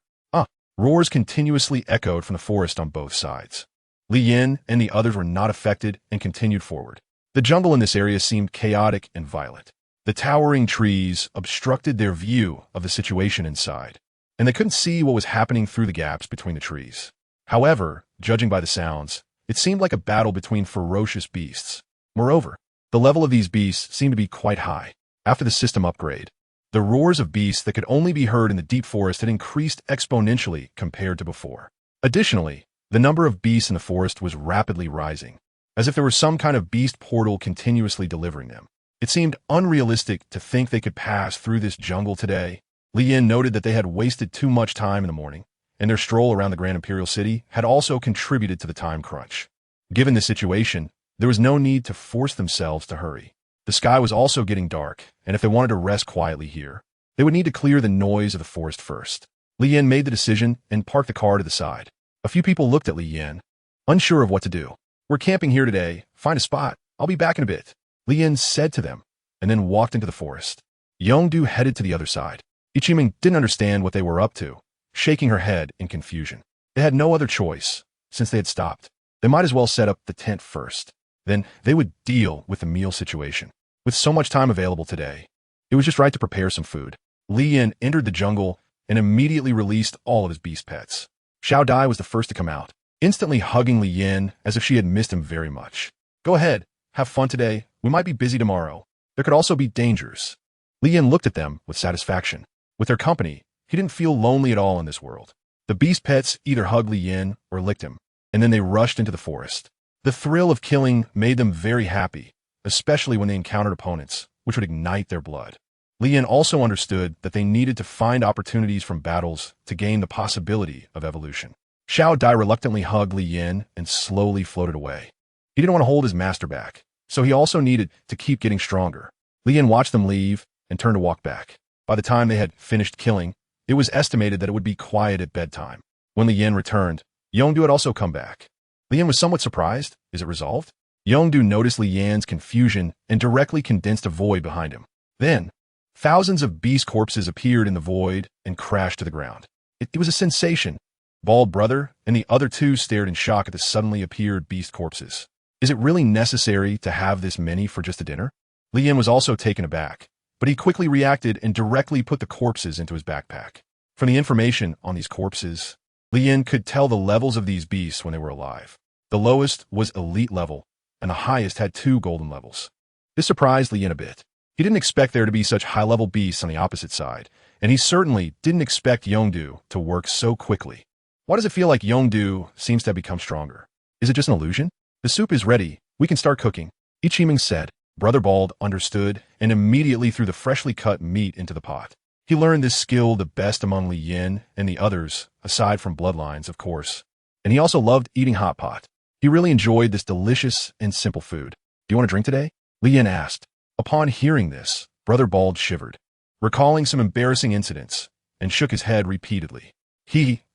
Roars continuously echoed from the forest on both sides. Li Yin and the others were not affected and continued forward. The jungle in this area seemed chaotic and violent. The towering trees obstructed their view of the situation inside, and they couldn't see what was happening through the gaps between the trees. However, judging by the sounds, it seemed like a battle between ferocious beasts. Moreover, the level of these beasts seemed to be quite high. After the system upgrade, the roars of beasts that could only be heard in the deep forest had increased exponentially compared to before. Additionally, the number of beasts in the forest was rapidly rising, as if there were some kind of beast portal continuously delivering them. It seemed unrealistic to think they could pass through this jungle today. Li Yin noted that they had wasted too much time in the morning, and their stroll around the Grand Imperial City had also contributed to the time crunch. Given the situation, there was no need to force themselves to hurry. The sky was also getting dark, and if they wanted to rest quietly here, they would need to clear the noise of the forest first. Li Yin made the decision and parked the car to the side. A few people looked at Li Yin, unsure of what to do. We're camping here today. Find a spot. I'll be back in a bit. Li Yin said to them, and then walked into the forest. Yongdu headed to the other side. Ichiming didn't understand what they were up to, shaking her head in confusion. They had no other choice, since they had stopped. They might as well set up the tent first. Then they would deal with the meal situation. With so much time available today, it was just right to prepare some food. Li Yin entered the jungle and immediately released all of his beast pets. Xiao Dai was the first to come out, instantly hugging Li Yin as if she had missed him very much. Go ahead, have fun today. We might be busy tomorrow. There could also be dangers. Li Yin looked at them with satisfaction. With their company, he didn't feel lonely at all in this world. The beast pets either hugged Li Yin or licked him, and then they rushed into the forest. The thrill of killing made them very happy, especially when they encountered opponents, which would ignite their blood. Li Yin also understood that they needed to find opportunities from battles to gain the possibility of evolution. Xiao Dai reluctantly hugged Li Yin and slowly floated away. He didn't want to hold his master back, so he also needed to keep getting stronger. Li Yin watched them leave and turned to walk back. By the time they had finished killing, it was estimated that it would be quiet at bedtime. When Li Yin returned, Yongdu had also come back. Li Yin was somewhat surprised. Is it resolved? Yongdu noticed Li Yan's confusion and directly condensed a void behind him. Then, thousands of beast corpses appeared in the void and crashed to the ground. It was a sensation. Bald Brother and the other two stared in shock at the suddenly appeared beast corpses. Is it really necessary to have this many for just a dinner? Li Yin was also taken aback, but he quickly reacted and directly put the corpses into his backpack. From the information on these corpses, Li Yin could tell the levels of these beasts when they were alive. The lowest was elite level, and the highest had 2 golden levels. This surprised Li Yin a bit. He didn't expect there to be such high-level beasts on the opposite side, and he certainly didn't expect Yongdu to work so quickly. Why does it feel like Yongdu seems to have become stronger? Is it just an illusion? The soup is ready. We can start cooking. Ichiming said. Brother Bald understood and immediately threw the freshly cut meat into the pot. He learned this skill the best among Li Yin and the others, aside from bloodlines, of course. And he also loved eating hot pot. He really enjoyed this delicious and simple food. Do you want a drink today? Li Yin asked. Upon hearing this, Brother Bald shivered, recalling some embarrassing incidents, and shook his head repeatedly.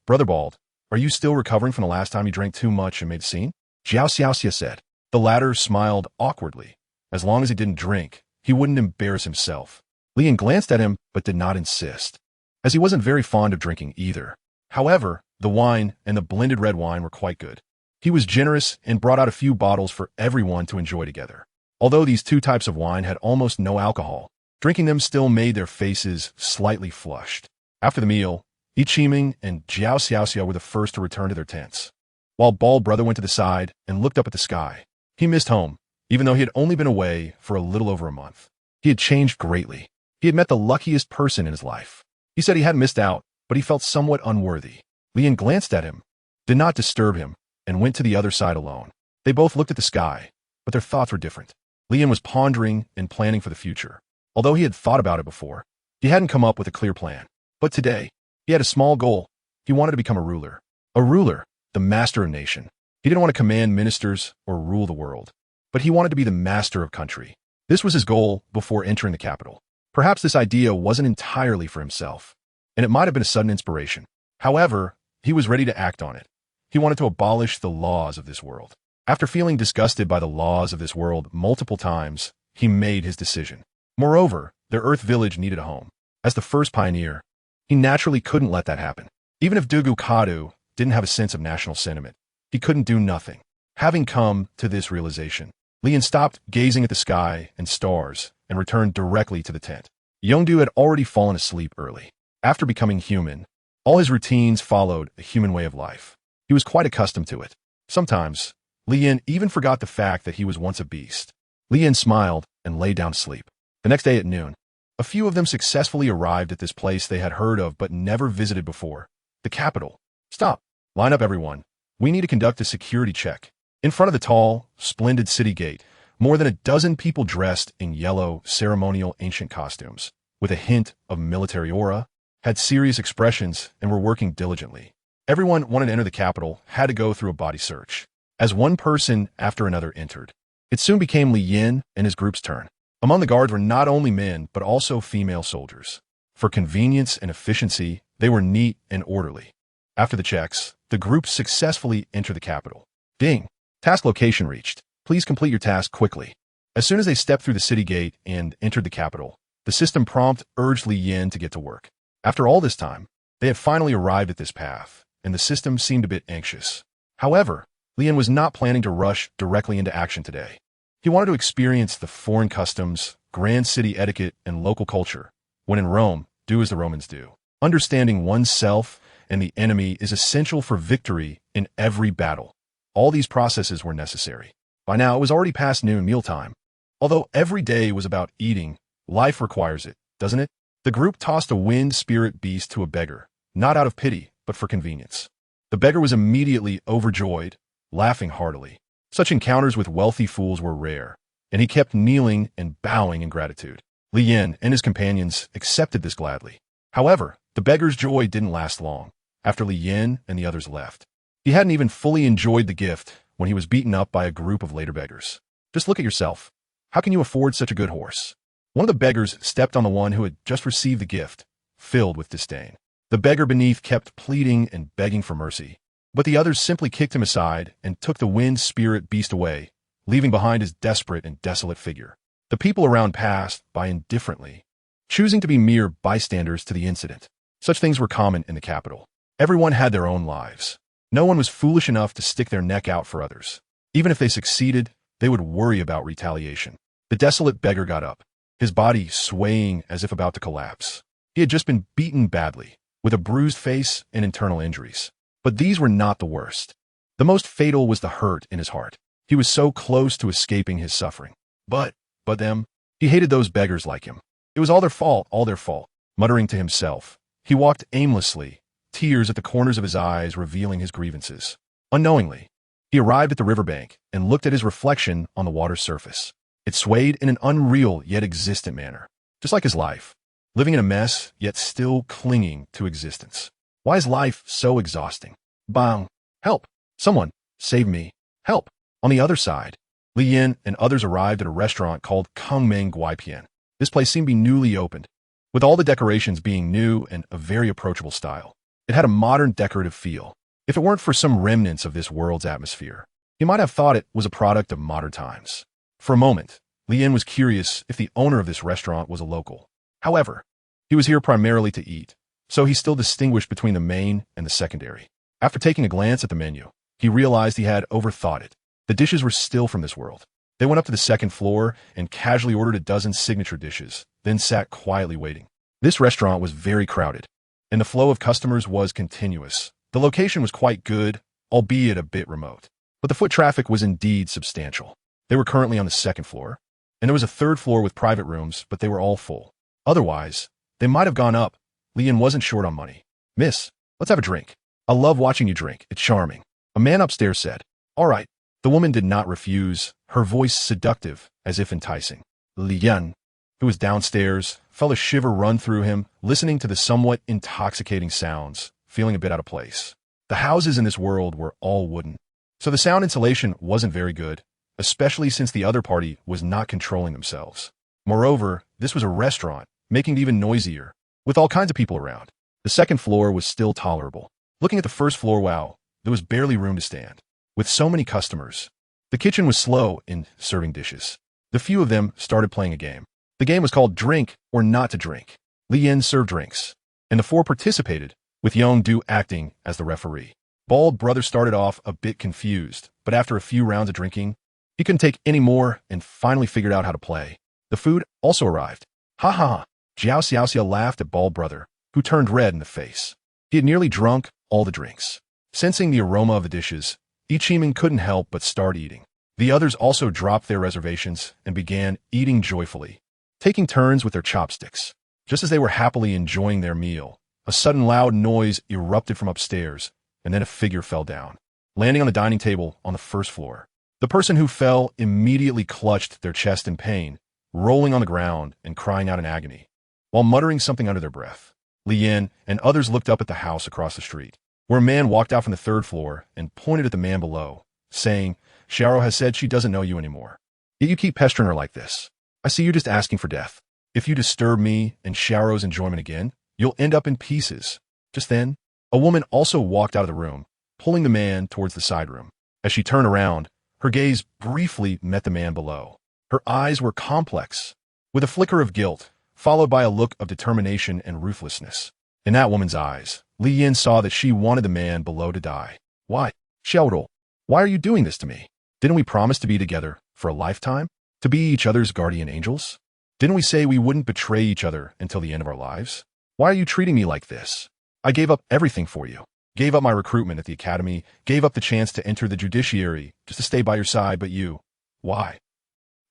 Brother Bald, are you still recovering from the last time you drank too much and made a scene? Jiao Xiaoxia said. The latter smiled awkwardly. As long as he didn't drink, he wouldn't embarrass himself. Li Yin glanced at him, but did not insist, as he wasn't very fond of drinking either. However, the wine and the blended red wine were quite good. He was generous and brought out a few bottles for everyone to enjoy together. Although these 2 types of wine had almost no alcohol, drinking them still made their faces slightly flushed. After the meal, Ichiming and Jiao Xiaoxia were the first to return to their tents, while Bald Brother went to the side and looked up at the sky. He missed home, even though he had only been away for a little over a month. He had changed greatly. He had met the luckiest person in his life. He said he hadn't missed out, but he felt somewhat unworthy. Li Yin glanced at him, did not disturb him, and went to the other side alone. They both looked at the sky, but their thoughts were different. Li Yin was pondering and planning for the future. Although he had thought about it before, he hadn't come up with a clear plan. But today, he had a small goal. He wanted to become a ruler. A ruler, the master of a nation. He didn't want to command ministers or rule the world, but he wanted to be the master of country. This was his goal before entering the capital. Perhaps this idea wasn't entirely for himself, and it might have been a sudden inspiration. However, he was ready to act on it. He wanted to abolish the laws of this world. After feeling disgusted by the laws of this world multiple times, he made his decision. Moreover, their Earth village needed a home. As the first pioneer, he naturally couldn't let that happen. Even if Dugu Kadu didn't have a sense of national sentiment, he couldn't do nothing. Having come to this realization, Lian stopped gazing at the sky and stars and returned directly to the tent. Yongdu had already fallen asleep early. After becoming human, all his routines followed a human way of life. He was quite accustomed to it. Sometimes, Lian even forgot the fact that he was once a beast. Lian smiled and lay down to sleep. The next day at noon, a few of them successfully arrived at this place they had heard of but never visited before. The capital. Stop. Line up, everyone. We need to conduct a security check. In front of the tall, splendid city gate, more than a dozen people dressed in yellow, ceremonial ancient costumes, with a hint of military aura, had serious expressions and were working diligently. Everyone wanted to enter the capital had to go through a body search. As one person after another entered, it soon became Li Yin and his group's turn. Among the guards were not only men, but also female soldiers. For convenience and efficiency, they were neat and orderly. After the checks, the group successfully entered the capital. Ding! Task location reached. Please complete your task quickly. As soon as they stepped through the city gate and entered the capital, the system prompt urged Li Yin to get to work. After all this time, they had finally arrived at this path, and the system seemed a bit anxious. However, Li Yin was not planning to rush directly into action today. He wanted to experience the foreign customs, grand city etiquette, and local culture. When in Rome, do as the Romans do. Understanding oneself and the enemy is essential for victory in every battle. All these processes were necessary. By now, it was already past noon mealtime. Although every day was about eating, life requires it, doesn't it? The group tossed a wind spirit beast to a beggar, not out of pity, but for convenience. The beggar was immediately overjoyed, laughing heartily. Such encounters with wealthy fools were rare, and he kept kneeling and bowing in gratitude. Li Yin and his companions accepted this gladly. However, the beggar's joy didn't last long. After Li Yin and the others left, he hadn't even fully enjoyed the gift when he was beaten up by a group of later beggars. Just look at yourself. How can you afford such a good horse? One of the beggars stepped on the one who had just received the gift, filled with disdain. The beggar beneath kept pleading and begging for mercy, but the others simply kicked him aside and took the wind spirit beast away, leaving behind his desperate and desolate figure. The people around passed by indifferently, choosing to be mere bystanders to the incident. Such things were common in the capital. Everyone had their own lives. No one was foolish enough to stick their neck out for others. Even if they succeeded, they would worry about retaliation. The desolate beggar got up, his body swaying as if about to collapse. He had just been beaten badly, with a bruised face and internal injuries. But these were not the worst. The most fatal was the hurt in his heart. He was so close to escaping his suffering. But them, he hated those beggars like him. It was all their fault. Muttering to himself, he walked aimlessly, tears at the corners of his eyes revealing his grievances. Unknowingly, he arrived at the riverbank and looked at his reflection on the water's surface. It swayed in an unreal yet existent manner, just like his life, living in a mess yet still clinging to existence. Why is life so exhausting? Bang! Help! Someone! Save me! Help! On the other side, Li Yin and others arrived at a restaurant called Kangmeng Guaipian. This place seemed to be newly opened, with all the decorations being new and a very approachable style. It had a modern decorative feel. If it weren't for some remnants of this world's atmosphere, he might have thought it was a product of modern times. For a moment, Li Yin was curious if the owner of this restaurant was a local. However, he was here primarily to eat, so he still distinguished between the main and the secondary. After taking a glance at the menu, he realized he had overthought it. The dishes were still from this world. They went up to the second floor and casually ordered a dozen signature dishes, then sat quietly waiting. This restaurant was very crowded, and the flow of customers was continuous. The location was quite good, albeit a bit remote, but the foot traffic was indeed substantial. They were currently on the second floor, and there was a third floor with private rooms, but they were all full. Otherwise, they might have gone up. Li Yin wasn't short on money. "Miss, let's have a drink. I love watching you drink. It's charming," a man upstairs said. "All right." The woman did not refuse, her voice seductive, as if enticing. Li Yin, who was downstairs, felt a shiver run through him, listening to the somewhat intoxicating sounds, feeling a bit out of place. The houses in this world were all wooden, so the sound insulation wasn't very good, especially since the other party was not controlling themselves. Moreover, this was a restaurant, making it even noisier, with all kinds of people around. The second floor was still tolerable. Looking at the first floor, wow, there was barely room to stand. With so many customers, the kitchen was slow in serving dishes. The few of them started playing a game. The game was called Drink or Not to Drink. Li Yin served drinks, and the four participated, with Yong-Du acting as the referee. Bald Brother started off a bit confused, but after a few rounds of drinking, he couldn't take any more and finally figured out how to play. The food also arrived. Ha ha ha. Jiao Xiaoxia laughed at Bald Brother, who turned red in the face. He had nearly drunk all the drinks. Sensing the aroma of the dishes, Ichiming couldn't help but start eating. The others also dropped their reservations and began eating joyfully, taking turns with their chopsticks. Just as they were happily enjoying their meal, a sudden loud noise erupted from upstairs, and then a figure fell down, landing on the dining table on the first floor. The person who fell immediately clutched their chest in pain, rolling on the ground and crying out in agony, while muttering something under their breath. Li Yin and others looked up at the house across the street, where a man walked out from the third floor and pointed at the man below, saying, "Xiao has said she doesn't know you anymore. Yet you keep pestering her like this. I see you're just asking for death. If you disturb me and Xiao's enjoyment again, you'll end up in pieces." Just then, a woman also walked out of the room, pulling the man towards the side room. As she turned around, her gaze briefly met the man below. Her eyes were complex, with a flicker of guilt, followed by a look of determination and ruthlessness. In that woman's eyes, Li Yin saw that she wanted the man below to die. "Why, Xiaorou, why are you doing this to me? Didn't we promise to be together for a lifetime? To be each other's guardian angels? Didn't we say we wouldn't betray each other until the end of our lives? Why are you treating me like this? I gave up everything for you. Gave up my recruitment at the academy, gave up the chance to enter the judiciary just to stay by your side, but you, why?"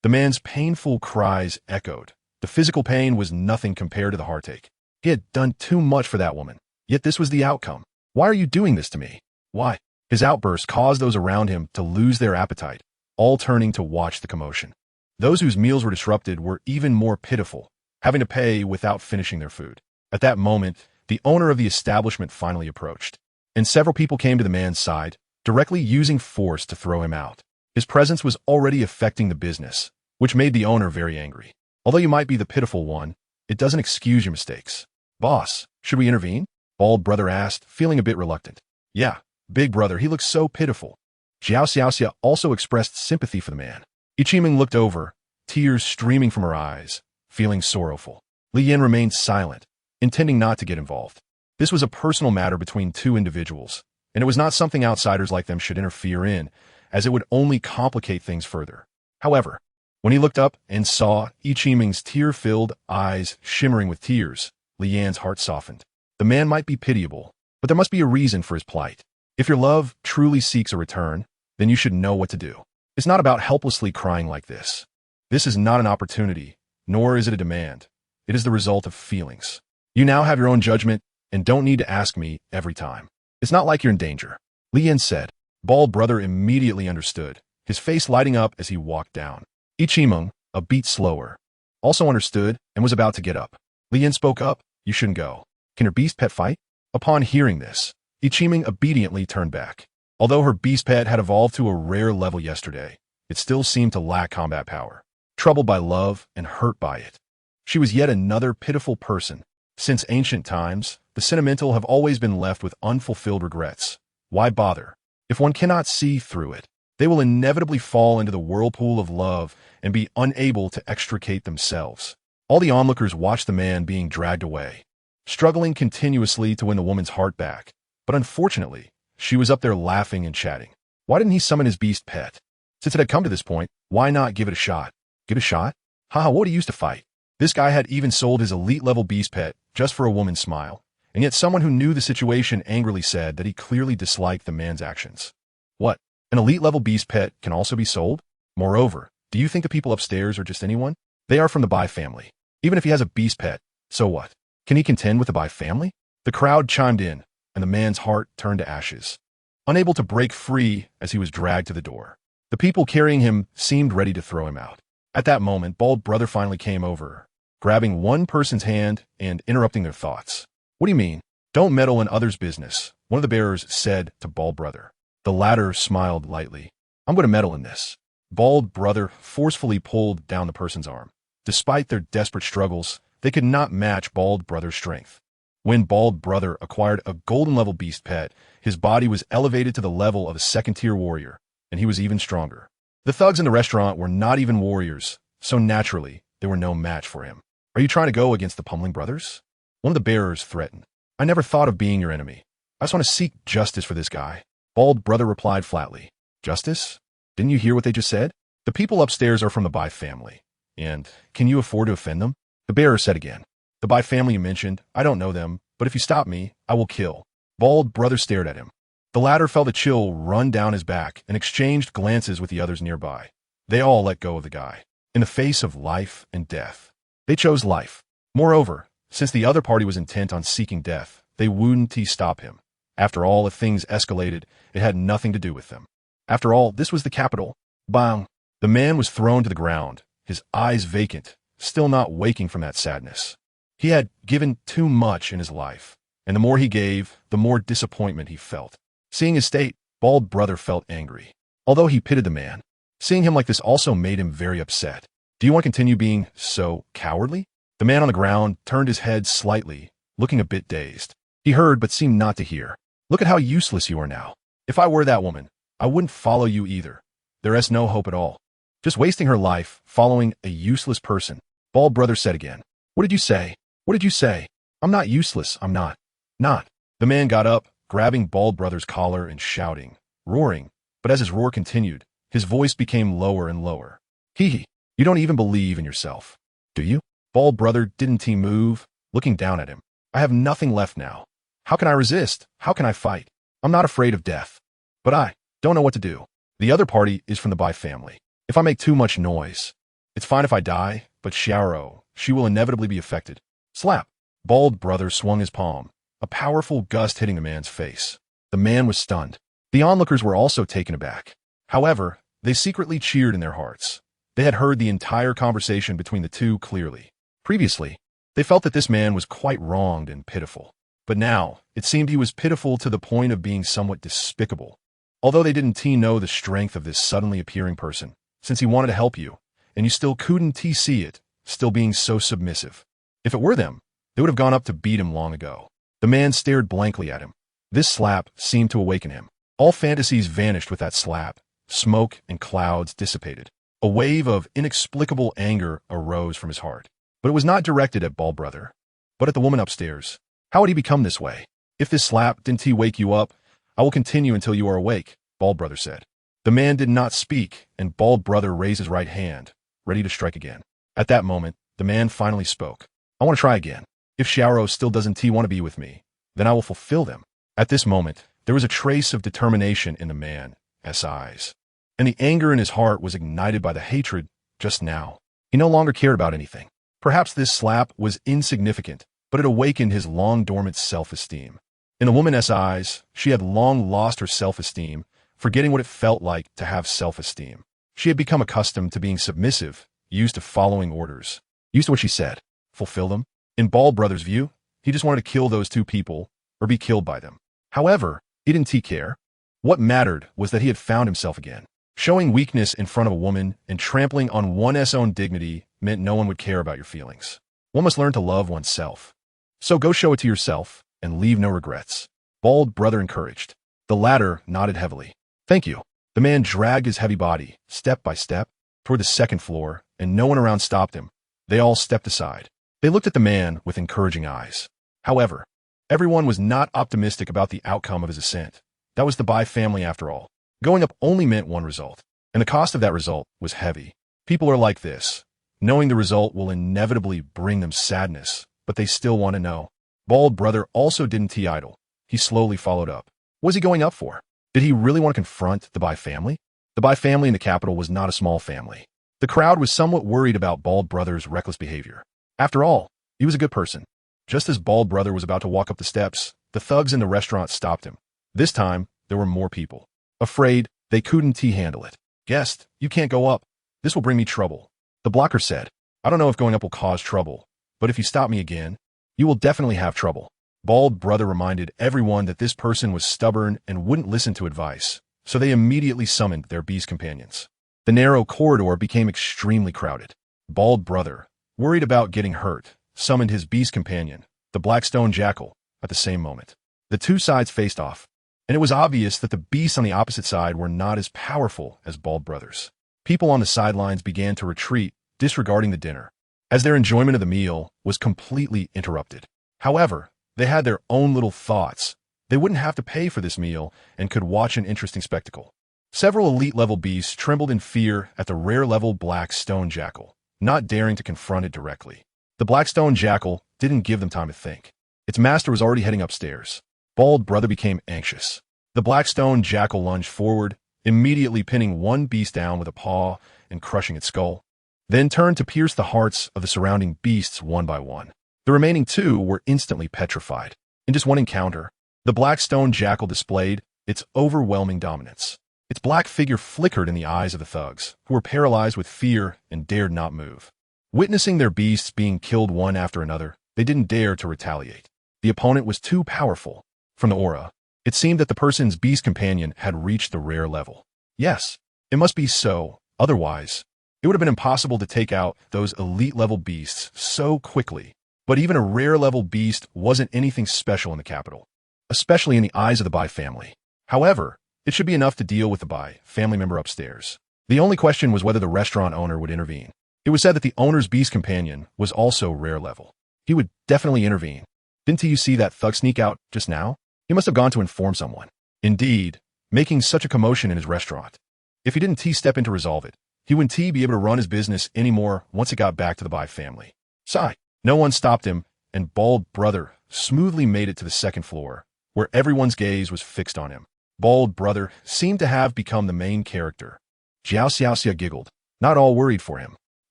The man's painful cries echoed. The physical pain was nothing compared to the heartache. He had done too much for that woman, yet this was the outcome. "Why are you doing this to me? Why?" His outburst caused those around him to lose their appetite, all turning to watch the commotion. Those whose meals were disrupted were even more pitiful, having to pay without finishing their food. At that moment, the owner of the establishment finally approached, and several people came to the man's side, directly using force to throw him out. His presence was already affecting the business, which made the owner very angry. "Although you might be the pitiful one, it doesn't excuse your mistakes." "Boss, should we intervene?" Bald Brother asked, feeling a bit reluctant. "Yeah, Big Brother, he looks so pitiful." Jiao Xiaoxia also expressed sympathy for the man. Ichiming looked over, tears streaming from her eyes, feeling sorrowful. Li Yin remained silent, intending not to get involved. This was a personal matter between two individuals, and it was not something outsiders like them should interfere in, as it would only complicate things further. However, when he looked up and saw Ichiming's tear-filled eyes shimmering with tears, Li Yan's heart softened. The man might be pitiable, but there must be a reason for his plight. If your love truly seeks a return, then you should know what to do. It's not about helplessly crying like this. This is not an opportunity, nor is it a demand. It is the result of feelings. You now have your own judgment and don't need to ask me every time. It's not like you're in danger. Li Yin said. Bald Brother immediately understood, his face lighting up as he walked down. Ichiming, a beat slower, also understood and was about to get up. Li Yin spoke up, "You shouldn't go. Can your beast pet fight?" Upon hearing this, Ichiming obediently turned back. Although her beast pet had evolved to a rare level yesterday, it still seemed to lack combat power. Troubled by love and hurt by it, she was yet another pitiful person. Since ancient times, the sentimental have always been left with unfulfilled regrets. Why bother? If one cannot see through it, they will inevitably fall into the whirlpool of love and be unable to extricate themselves. All the onlookers watched the man being dragged away, struggling continuously to win the woman's heart back. But unfortunately, she was up there laughing and chatting. Why didn't he summon his beast pet? Since it had come to this point, why not give it a shot? Give it a shot? Haha, what he used to fight. This guy had even sold his elite-level beast pet just for a woman's smile, and yet someone who knew the situation angrily said that he clearly disliked the man's actions. What? An elite-level beast pet can also be sold? Moreover, do you think the people upstairs are just anyone? They are from the Bai family. Even if he has a beast pet, so what? Can he contend with the Bai family? The crowd chimed in, and the man's heart turned to ashes, unable to break free as he was dragged to the door. The people carrying him seemed ready to throw him out. At that moment, Bald Brother finally came over, grabbing one person's hand and interrupting their thoughts. "What do you mean? Don't meddle in others' business," one of the bearers said to Bald Brother. The latter smiled lightly. "I'm going to meddle in this. Bald Brother forcefully pulled down the person's arm. Despite their desperate struggles, they could not match Bald Brother's strength. When Bald Brother acquired a golden-level beast pet, his body was elevated to the level of a second-tier warrior, and he was even stronger. The thugs in the restaurant were not even warriors, so naturally, they were no match for him. Are you trying to go against the Pummeling brothers? One of the bearers threatened. I never thought of being your enemy. I just want to seek justice for this guy. Bald Brother replied flatly. Justice? Didn't you hear what they just said? The people upstairs are from the Bai family. And can you afford to offend them? The bearer said again. The Bai family you mentioned, I don't know them, but if you stop me, I will kill. Bald Brother stared at him. The latter felt a chill run down his back and exchanged glances with the others nearby. They all let go of the guy. In the face of life and death. They chose life. Moreover, since the other party was intent on seeking death, they wouldn't stop him. After all, if things escalated, it had nothing to do with them. After all, this was the capital. Bang! The man was thrown to the ground, his eyes vacant, still not waking from that sadness. He had given too much in his life, and the more he gave, the more disappointment he felt. Seeing his state, Bald Brother felt angry. Although he pitied the man, seeing him like this also made him very upset. Do you want to continue being so cowardly? The man on the ground turned his head slightly, looking a bit dazed. He heard but seemed not to hear. Look at how useless you are now. If I were that woman, I wouldn't follow you either. There is no hope at all. Just wasting her life, following a useless person. Bald Brother said again. What did you say? What did you say? I'm not useless, I'm not. Not. The man got up, grabbing Bald Brother's collar and shouting, roaring, but as his roar continued, his voice became lower and lower. Hee, you don't even believe in yourself. Do you? Bald Brother didn't move, looking down at him. I have nothing left now. How can I resist? How can I fight? I'm not afraid of death. But I don't know what to do. The other party is from the Bai family. If I make too much noise, it's fine if I die, but Xiaoro, she will inevitably be affected. Slap. Bald Brother swung his palm, a powerful gust hitting the man's face. The man was stunned. The onlookers were also taken aback. However, they secretly cheered in their hearts. They had heard the entire conversation between the two clearly. Previously, they felt that this man was quite wronged and pitiful. But now, it seemed he was pitiful to the point of being somewhat despicable. Although they didn't know the strength of this suddenly appearing person, since he wanted to help you, and you still couldn't see it, still being so submissive. If it were them, they would have gone up to beat him long ago. The man stared blankly at him. This slap seemed to awaken him. All fantasies vanished with that slap. Smoke and clouds dissipated. A wave of inexplicable anger arose from his heart. But it was not directed at Bald Brother, but at the woman upstairs. How had he become this way? If this slap didn't wake you up, I will continue until you are awake, Bald Brother said. The man did not speak, and Bald Brother raised his right hand, ready to strike again. At that moment, the man finally spoke. I want to try again. If Xiaoro still doesn't want to be with me, then I will fulfill them. At this moment, there was a trace of determination in the man's eyes, and the anger in his heart was ignited by the hatred just now. He no longer cared about anything. Perhaps this slap was insignificant, but it awakened his long-dormant self-esteem. In the woman's eyes, she had long lost her self-esteem, forgetting what it felt like to have self-esteem. She had become accustomed to being submissive, used to following orders, used to what she said. Fulfill them? In Bald Brother's view, he just wanted to kill those two people, or be killed by them. However, he didn't care. What mattered was that he had found himself again. Showing weakness in front of a woman and trampling on one's own dignity meant no one would care about your feelings. One must learn to love oneself. So go show it to yourself, and leave no regrets. Bald Brother encouraged. The latter nodded heavily. Thank you. The man dragged his heavy body, step by step, toward the second floor, and no one around stopped him. They all stepped aside. They looked at the man with encouraging eyes. However, everyone was not optimistic about the outcome of his ascent. That was the Bai family after all. Going up only meant one result, and the cost of that result was heavy. People are like this. Knowing the result will inevitably bring them sadness, but they still want to know. Bald Brother also didn't idle. He slowly followed up. What was he going up for? Did he really want to confront the Bai family? The Bai family in the capital was not a small family. The crowd was somewhat worried about Bald Brother's reckless behavior. After all, he was a good person. Just as Bald Brother was about to walk up the steps, the thugs in the restaurant stopped him. This time, there were more people. Afraid, they couldn't handle it. Guest, you can't go up. This will bring me trouble. The blocker said, I don't know if going up will cause trouble, but if you stop me again, you will definitely have trouble. Bald Brother reminded everyone that this person was stubborn and wouldn't listen to advice, so they immediately summoned their beast companions. The narrow corridor became extremely crowded. Bald Brother, worried about getting hurt, summoned his beast companion, the Blackstone Jackal, at the same moment. The two sides faced off, and it was obvious that the beasts on the opposite side were not as powerful as Bald Brothers. People on the sidelines began to retreat, disregarding the dinner, as their enjoyment of the meal was completely interrupted. However, they had their own little thoughts. They wouldn't have to pay for this meal and could watch an interesting spectacle. Several elite-level beasts trembled in fear at the rare-level Blackstone Jackal, not daring to confront it directly. The Blackstone Jackal didn't give them time to think. Its master was already heading upstairs. Bald Brother became anxious. The Blackstone Jackal lunged forward, immediately pinning one beast down with a paw and crushing its skull, then turned to pierce the hearts of the surrounding beasts one by one. The remaining two were instantly petrified. In just one encounter, the Blackstone Jackal displayed its overwhelming dominance. Its black figure flickered in the eyes of the thugs, who were paralyzed with fear and dared not move. Witnessing their beasts being killed one after another, they didn't dare to retaliate. The opponent was too powerful. From the aura, it seemed that the person's beast companion had reached the rare level. Yes, it must be so, otherwise, it would have been impossible to take out those elite-level beasts so quickly. But even a rare-level beast wasn't anything special in the capital, especially in the eyes of the Bai family. However, it should be enough to deal with the Bai family member upstairs. The only question was whether the restaurant owner would intervene. It was said that the owner's beast companion was also rare level. He would definitely intervene. Didn't you see that thug sneak out just now? He must have gone to inform someone. Indeed, making such a commotion in his restaurant. If he didn't step in to resolve it, he wouldn't be able to run his business anymore once it got back to the Bai family. Sigh. No one stopped him, and Bald Brother smoothly made it to the second floor, where everyone's gaze was fixed on him. Bald Brother seemed to have become the main character. Jiao Xiaoxia giggled, not all worried for him.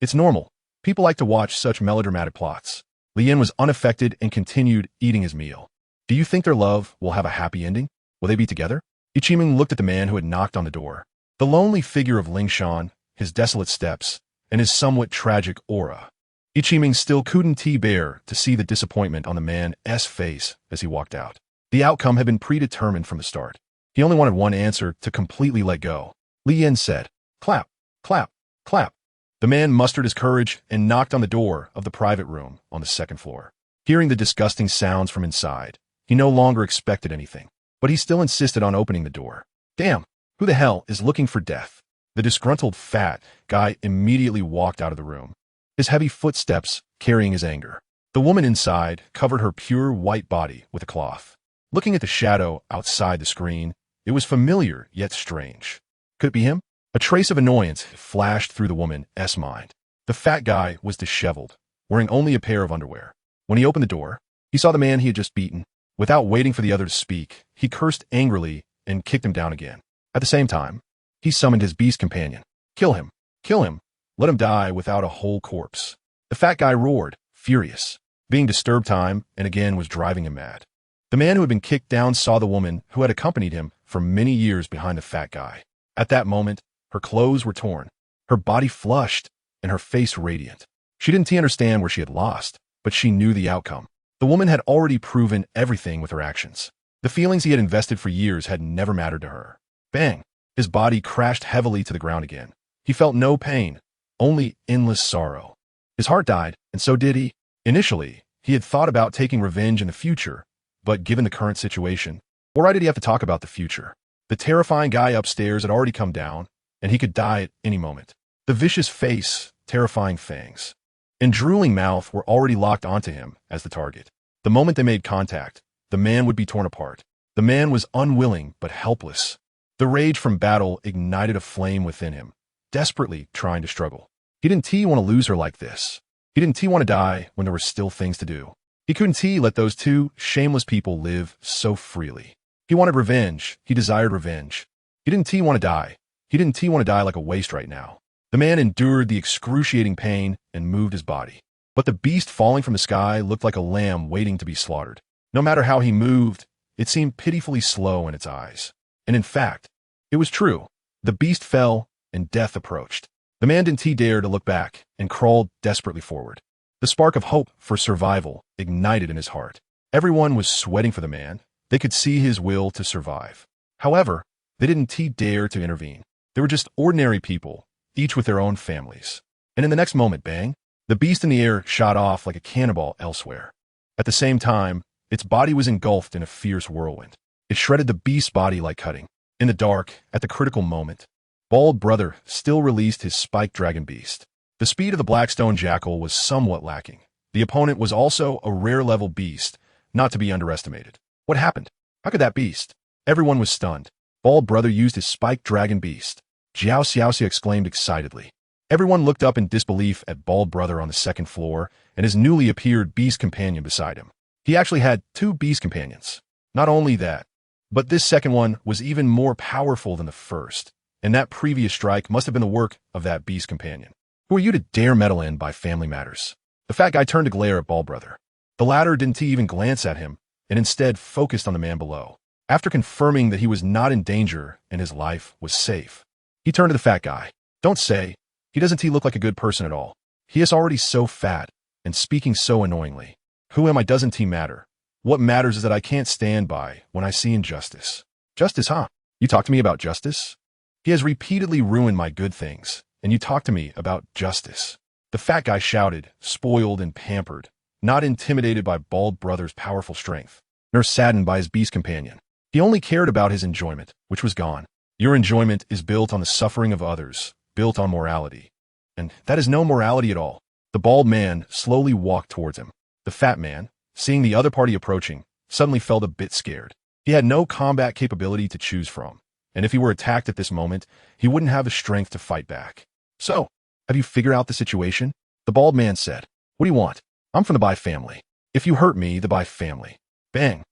It's normal. People like to watch such melodramatic plots. Li Yin was unaffected and continued eating his meal. Do you think their love will have a happy ending? Will they be together? Ichiming looked at the man who had knocked on the door. The lonely figure of Ling Shan, his desolate steps, and his somewhat tragic aura. Ichiming still couldn't bear to see the disappointment on the man's face as he walked out. The outcome had been predetermined from the start. He only wanted one answer to completely let go. Li Yin said, "Clap, clap, clap." The man mustered his courage and knocked on the door of the private room on the second floor. Hearing the disgusting sounds from inside, he no longer expected anything, but he still insisted on opening the door. Damn, who the hell is looking for death? The disgruntled fat guy immediately walked out of the room, his heavy footsteps carrying his anger. The woman inside covered her pure white body with a cloth. Looking at the shadow outside the screen, it was familiar yet strange. Could it be him? A trace of annoyance flashed through the woman's mind. The fat guy was disheveled, wearing only a pair of underwear. When he opened the door, he saw the man he had just beaten. Without waiting for the other to speak, he cursed angrily and kicked him down again. At the same time, he summoned his beast companion. Kill him! Kill him! Let him die without a whole corpse. The fat guy roared, furious. Being disturbed time and again was driving him mad. The man who had been kicked down saw the woman who had accompanied him for many years behind the fat guy. At that moment, her clothes were torn, her body flushed, and her face radiant. She didn't understand where she had lost, but she knew the outcome. The woman had already proven everything with her actions. The feelings he had invested for years had never mattered to her. Bang! His body crashed heavily to the ground again. He felt no pain, only endless sorrow. His heart died, and so did he. Initially, he had thought about taking revenge in the future, but given the current situation, why did he have to talk about the future? The terrifying guy upstairs had already come down, and he could die at any moment. The vicious face, terrifying fangs, and drooling mouth were already locked onto him as the target. The moment they made contact, the man would be torn apart. The man was unwilling but helpless. The rage from battle ignited a flame within him, desperately trying to struggle. He didn't want to lose her like this. He didn't want to die when there were still things to do. He couldn't let those two shameless people live so freely. He wanted revenge. He desired revenge. He didn't want to die. He didn't want to die like a waste right now. The man endured the excruciating pain and moved his body. But the beast falling from the sky looked like a lamb waiting to be slaughtered. No matter how he moved, it seemed pitifully slow in its eyes. And in fact, it was true. The beast fell, and death approached. The man didn't dare to look back and crawled desperately forward. The spark of hope for survival ignited in his heart. Everyone was sweating for the man. They could see his will to survive. However, they didn't dare to intervene. They were just ordinary people, each with their own families. And in the next moment, bang, the beast in the air shot off like a cannonball elsewhere. At the same time, its body was engulfed in a fierce whirlwind. It shredded the beast's body like cutting. In the dark, at the critical moment, Bald Brother still released his spiked dragon beast. The speed of the Blackstone Jackal was somewhat lacking. The opponent was also a rare-level beast, not to be underestimated. What happened? How could that beast? Everyone was stunned. Bald Brother used his spiked dragon beast. Jiao Xiaoxia exclaimed excitedly. Everyone looked up in disbelief at Bald Brother on the second floor and his newly appeared beast companion beside him. He actually had two beast companions. Not only that, but this second one was even more powerful than the first, and that previous strike must have been the work of that beast companion. Who are you to dare meddle in by family matters? The fat guy turned to glare at Bald Brother. The latter didn't even glance at him, and instead focused on the man below. After confirming that he was not in danger and his life was safe, he turned to the fat guy. Don't say, he doesn't look like a good person at all. He is already so fat and speaking so annoyingly. Who am I doesn't matter. What matters is that I can't stand by when I see injustice. Justice, huh? You talk to me about justice? He has repeatedly ruined my good things, and you talk to me about justice. The fat guy shouted, spoiled and pampered, not intimidated by Bald Brother's powerful strength, nor saddened by his beast companion. He only cared about his enjoyment, which was gone. Your enjoyment is built on the suffering of others, built on morality. And that is no morality at all. The bald man slowly walked towards him. The fat man, seeing the other party approaching, suddenly felt a bit scared. He had no combat capability to choose from, and if he were attacked at this moment, he wouldn't have the strength to fight back. So, have you figured out the situation? The bald man said. What do you want? I'm from the Bai family. If you hurt me, the Bai family. Bang.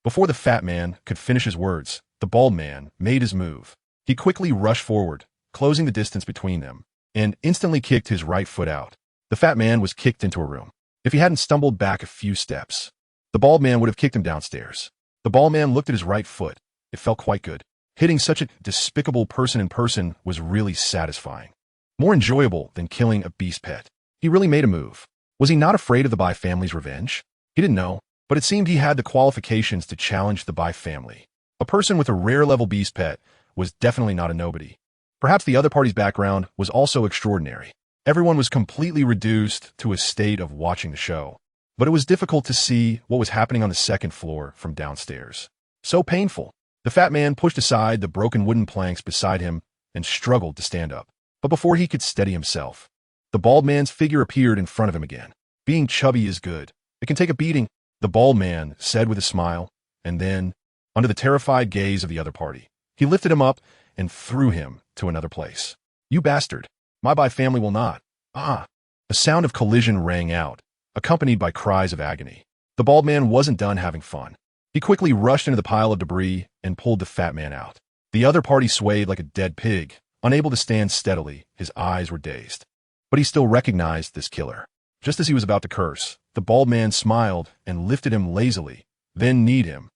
Before the fat man could finish his words, the bald man made his move. He quickly rushed forward, closing the distance between them, and instantly kicked his right foot out. The fat man was kicked into a room. If he hadn't stumbled back a few steps, the bald man would have kicked him downstairs. The bald man looked at his right foot. It felt quite good. Hitting such a despicable person in person was really satisfying. More enjoyable than killing a beast pet. He really made a move. Was he not afraid of the Bai family's revenge? He didn't know, but it seemed he had the qualifications to challenge the Bai family. A person with a rare-level beast pet was definitely not a nobody. Perhaps the other party's background was also extraordinary. Everyone was completely reduced to a state of watching the show, but it was difficult to see what was happening on the second floor from downstairs. So painful. The fat man pushed aside the broken wooden planks beside him and struggled to stand up. But before he could steady himself, the bald man's figure appeared in front of him again. Being chubby is good. It can take a beating, the bald man said with a smile, and then, under the terrified gaze of the other party, he lifted him up and threw him to another place. You bastard. My Bai family will not. A sound of collision rang out, accompanied by cries of agony. The bald man wasn't done having fun. He quickly rushed into the pile of debris and pulled the fat man out. The other party swayed like a dead pig, unable to stand steadily. His eyes were dazed. But he still recognized this killer. Just as he was about to curse, the bald man smiled and lifted him lazily, then kneed him.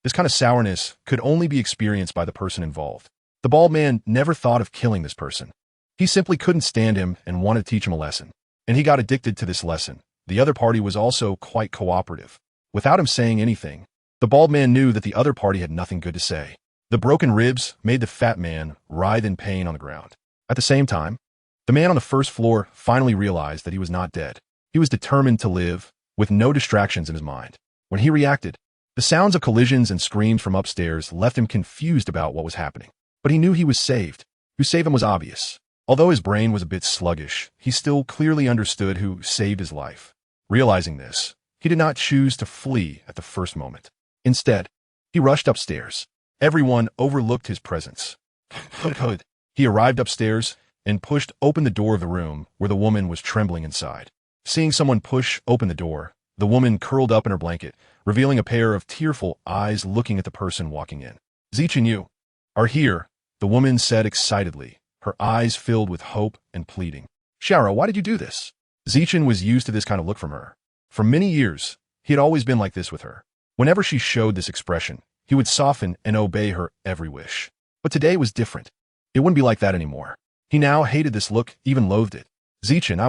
This kind of sourness could only be experienced by the person involved. The bald man never thought of killing this person. He simply couldn't stand him and wanted to teach him a lesson. And he got addicted to this lesson. The other party was also quite cooperative. Without him saying anything, the bald man knew that the other party had nothing good to say. The broken ribs made the fat man writhe in pain on the ground. At the same time, the man on the first floor finally realized that he was not dead. He was determined to live, with no distractions in his mind. When he reacted, the sounds of collisions and screams from upstairs left him confused about what was happening. But he knew he was saved. Who saved him was obvious. Although his brain was a bit sluggish, he still clearly understood who saved his life. Realizing this, he did not choose to flee at the first moment. Instead, he rushed upstairs. Everyone overlooked his presence. He arrived upstairs and pushed open the door of the room where the woman was trembling inside. Seeing someone push open the door, the woman curled up in her blanket, revealing a pair of tearful eyes looking at the person walking in. Zeech and you are here, the woman said excitedly, her eyes filled with hope and pleading. Shara, why did you do this? Zeichin was used to this kind of look from her. For many years, he had always been like this with her. Whenever she showed this expression, he would soften and obey her every wish. But today was different. It wouldn't be like that anymore. He now hated this look, even loathed it. Zeichin,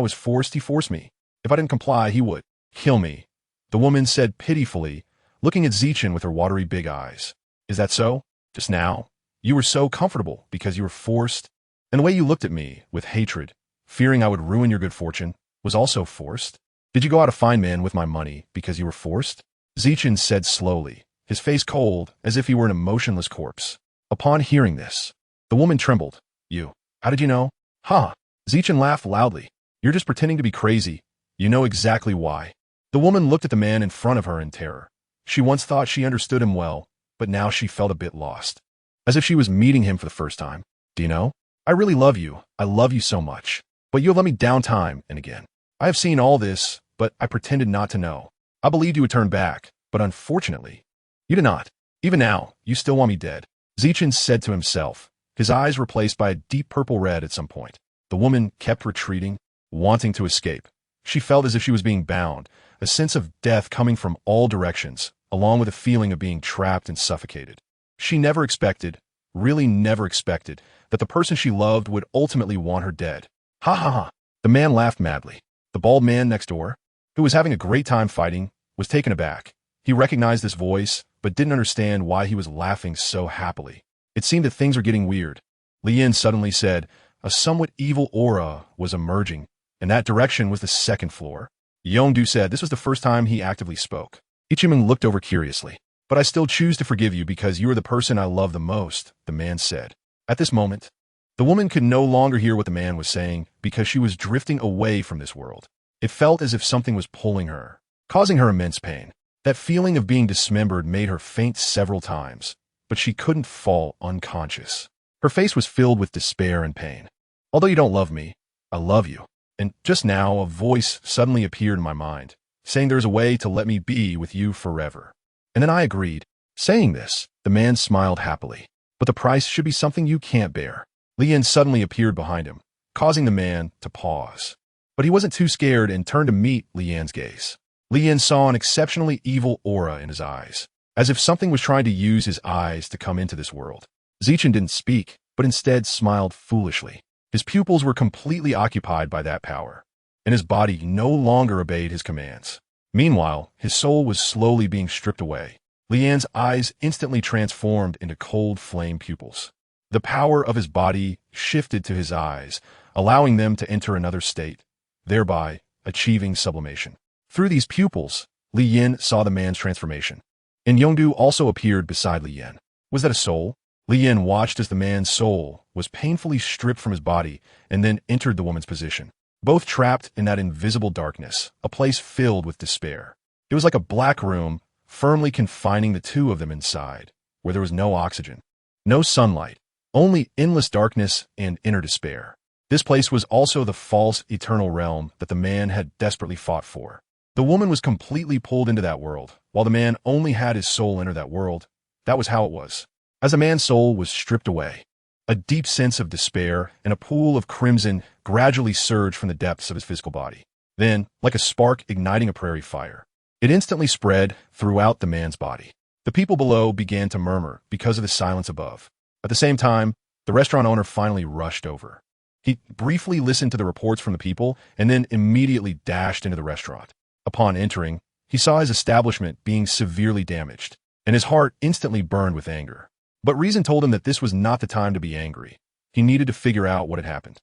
he forced me. If I didn't comply, he would kill me. The woman said pitifully, looking at Zeichin with her watery big eyes. Is that so? Just now? You were so comfortable because you were forced. And the way you looked at me, with hatred, fearing I would ruin your good fortune, was also forced? Did you go out to find men with my money because you were forced? Zichin said slowly, his face cold, as if he were an emotionless corpse. Upon hearing this, the woman trembled. You. How did you know? Ha! Zichin laughed loudly. You're just pretending to be crazy. You know exactly why. The woman looked at the man in front of her in terror. She once thought she understood him well, but now she felt a bit lost. As if she was meeting him for the first time. Do you know? I really love you. I love you so much. But you have let me down time and again. I have seen all this, but I pretended not to know. I believed you would turn back, but unfortunately, you did not. Even now, you still want me dead. Zichin said to himself, his eyes replaced by a deep purple red at some point. The woman kept retreating, wanting to escape. She felt as if she was being bound, a sense of death coming from all directions, along with a feeling of being trapped and suffocated. She never expected, really never expected, that the person she loved would ultimately want her dead. Ha ha ha. The man laughed madly. The bald man next door, who was having a great time fighting, was taken aback. He recognized this voice, but didn't understand why he was laughing so happily. It seemed that things were getting weird. Lian suddenly said, a somewhat evil aura was emerging, and that direction was the second floor. Yongdu said this was the first time he actively spoke. Ichiman looked over curiously. But I still choose to forgive you because you are the person I love the most, the man said. At this moment, the woman could no longer hear what the man was saying because she was drifting away from this world. It felt as if something was pulling her, causing her immense pain. That feeling of being dismembered made her faint several times, but she couldn't fall unconscious. Her face was filled with despair and pain. Although you don't love me, I love you. And just now a voice suddenly appeared in my mind, saying there's a way to let me be with you forever. And then I agreed. Saying this, the man smiled happily. But the price should be something you can't bear. Lian suddenly appeared behind him, causing the man to pause. But he wasn't too scared and turned to meet Lian's gaze. Lian saw an exceptionally evil aura in his eyes, as if something was trying to use his eyes to come into this world. Zichin didn't speak, but instead smiled foolishly. His pupils were completely occupied by that power, and his body no longer obeyed his commands. Meanwhile, his soul was slowly being stripped away. Lian's eyes instantly transformed into cold flame pupils. The power of his body shifted to his eyes, allowing them to enter another state, thereby achieving sublimation. Through these pupils, Li Yin saw the man's transformation. And Yongdu also appeared beside Li Yin. Was that a soul? Li Yin watched as the man's soul was painfully stripped from his body and then entered the woman's position. Both trapped in that invisible darkness, a place filled with despair. It was like a black room, firmly confining the two of them inside, where there was no oxygen, no sunlight, only endless darkness and inner despair. This place was also the false eternal realm that the man had desperately fought for. The woman was completely pulled into that world, while the man only had his soul enter that world. That was how it was. As a man's soul was stripped away, a deep sense of despair and a pool of crimson gradually surged from the depths of his physical body. Then, like a spark igniting a prairie fire, it instantly spread throughout the man's body. The people below began to murmur because of the silence above. At the same time, the restaurant owner finally rushed over. He briefly listened to the reports from the people and then immediately dashed into the restaurant. Upon entering, he saw his establishment being severely damaged, and his heart instantly burned with anger. But reason told him that this was not the time to be angry. He needed to figure out what had happened.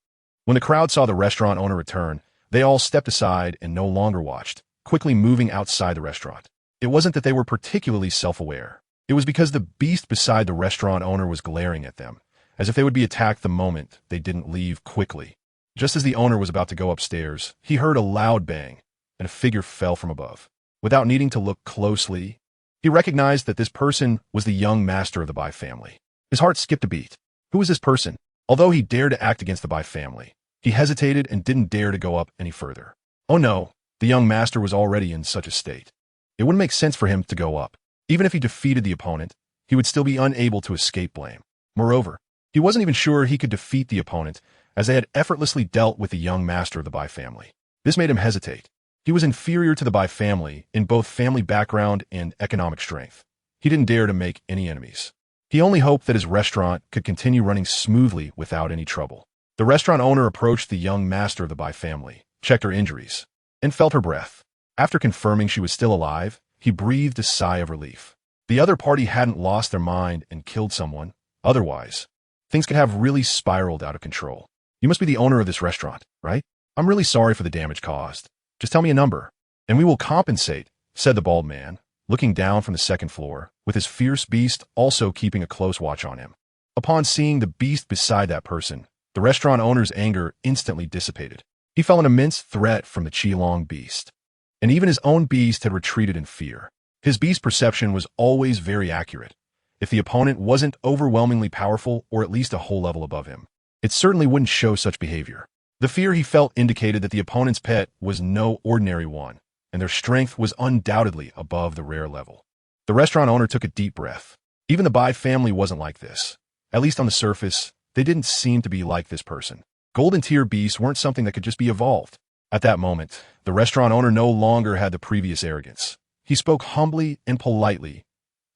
When the crowd saw the restaurant owner return, they all stepped aside and no longer watched, quickly moving outside the restaurant. It wasn't that they were particularly self-aware. It was because the beast beside the restaurant owner was glaring at them, as if they would be attacked the moment they didn't leave quickly. Just as the owner was about to go upstairs, he heard a loud bang, and a figure fell from above. Without needing to look closely, he recognized that this person was the young master of the Bai family. His heart skipped a beat. Who was this person? Although he dared to act against the Bai family, he hesitated and didn't dare to go up any further. Oh no, the young master was already in such a state. It wouldn't make sense for him to go up. Even if he defeated the opponent, he would still be unable to escape blame. Moreover, he wasn't even sure he could defeat the opponent, as they had effortlessly dealt with the young master of the Bai family. This made him hesitate. He was inferior to the Bai family in both family background and economic strength. He didn't dare to make any enemies. He only hoped that his restaurant could continue running smoothly without any trouble. The restaurant owner approached the young master of the Bai family, checked her injuries, and felt her breath. After confirming she was still alive, he breathed a sigh of relief. The other party hadn't lost their mind and killed someone. Otherwise, things could have really spiraled out of control. You must be the owner of this restaurant, right? I'm really sorry for the damage caused. Just tell me a number, and we will compensate, said the bald man, looking down from the second floor, with his fierce beast also keeping a close watch on him. Upon seeing the beast beside that person, the restaurant owner's anger instantly dissipated. He felt an immense threat from the Qilong beast, and even his own beast had retreated in fear. His beast perception was always very accurate. If the opponent wasn't overwhelmingly powerful or at least a whole level above him, it certainly wouldn't show such behavior. The fear he felt indicated that the opponent's pet was no ordinary one, and their strength was undoubtedly above the rare level. The restaurant owner took a deep breath. Even the Bai family wasn't like this. At least on the surface, they didn't seem to be like this person. Golden tier beasts weren't something that could just be evolved. At that moment, the restaurant owner no longer had the previous arrogance. He spoke humbly and politely.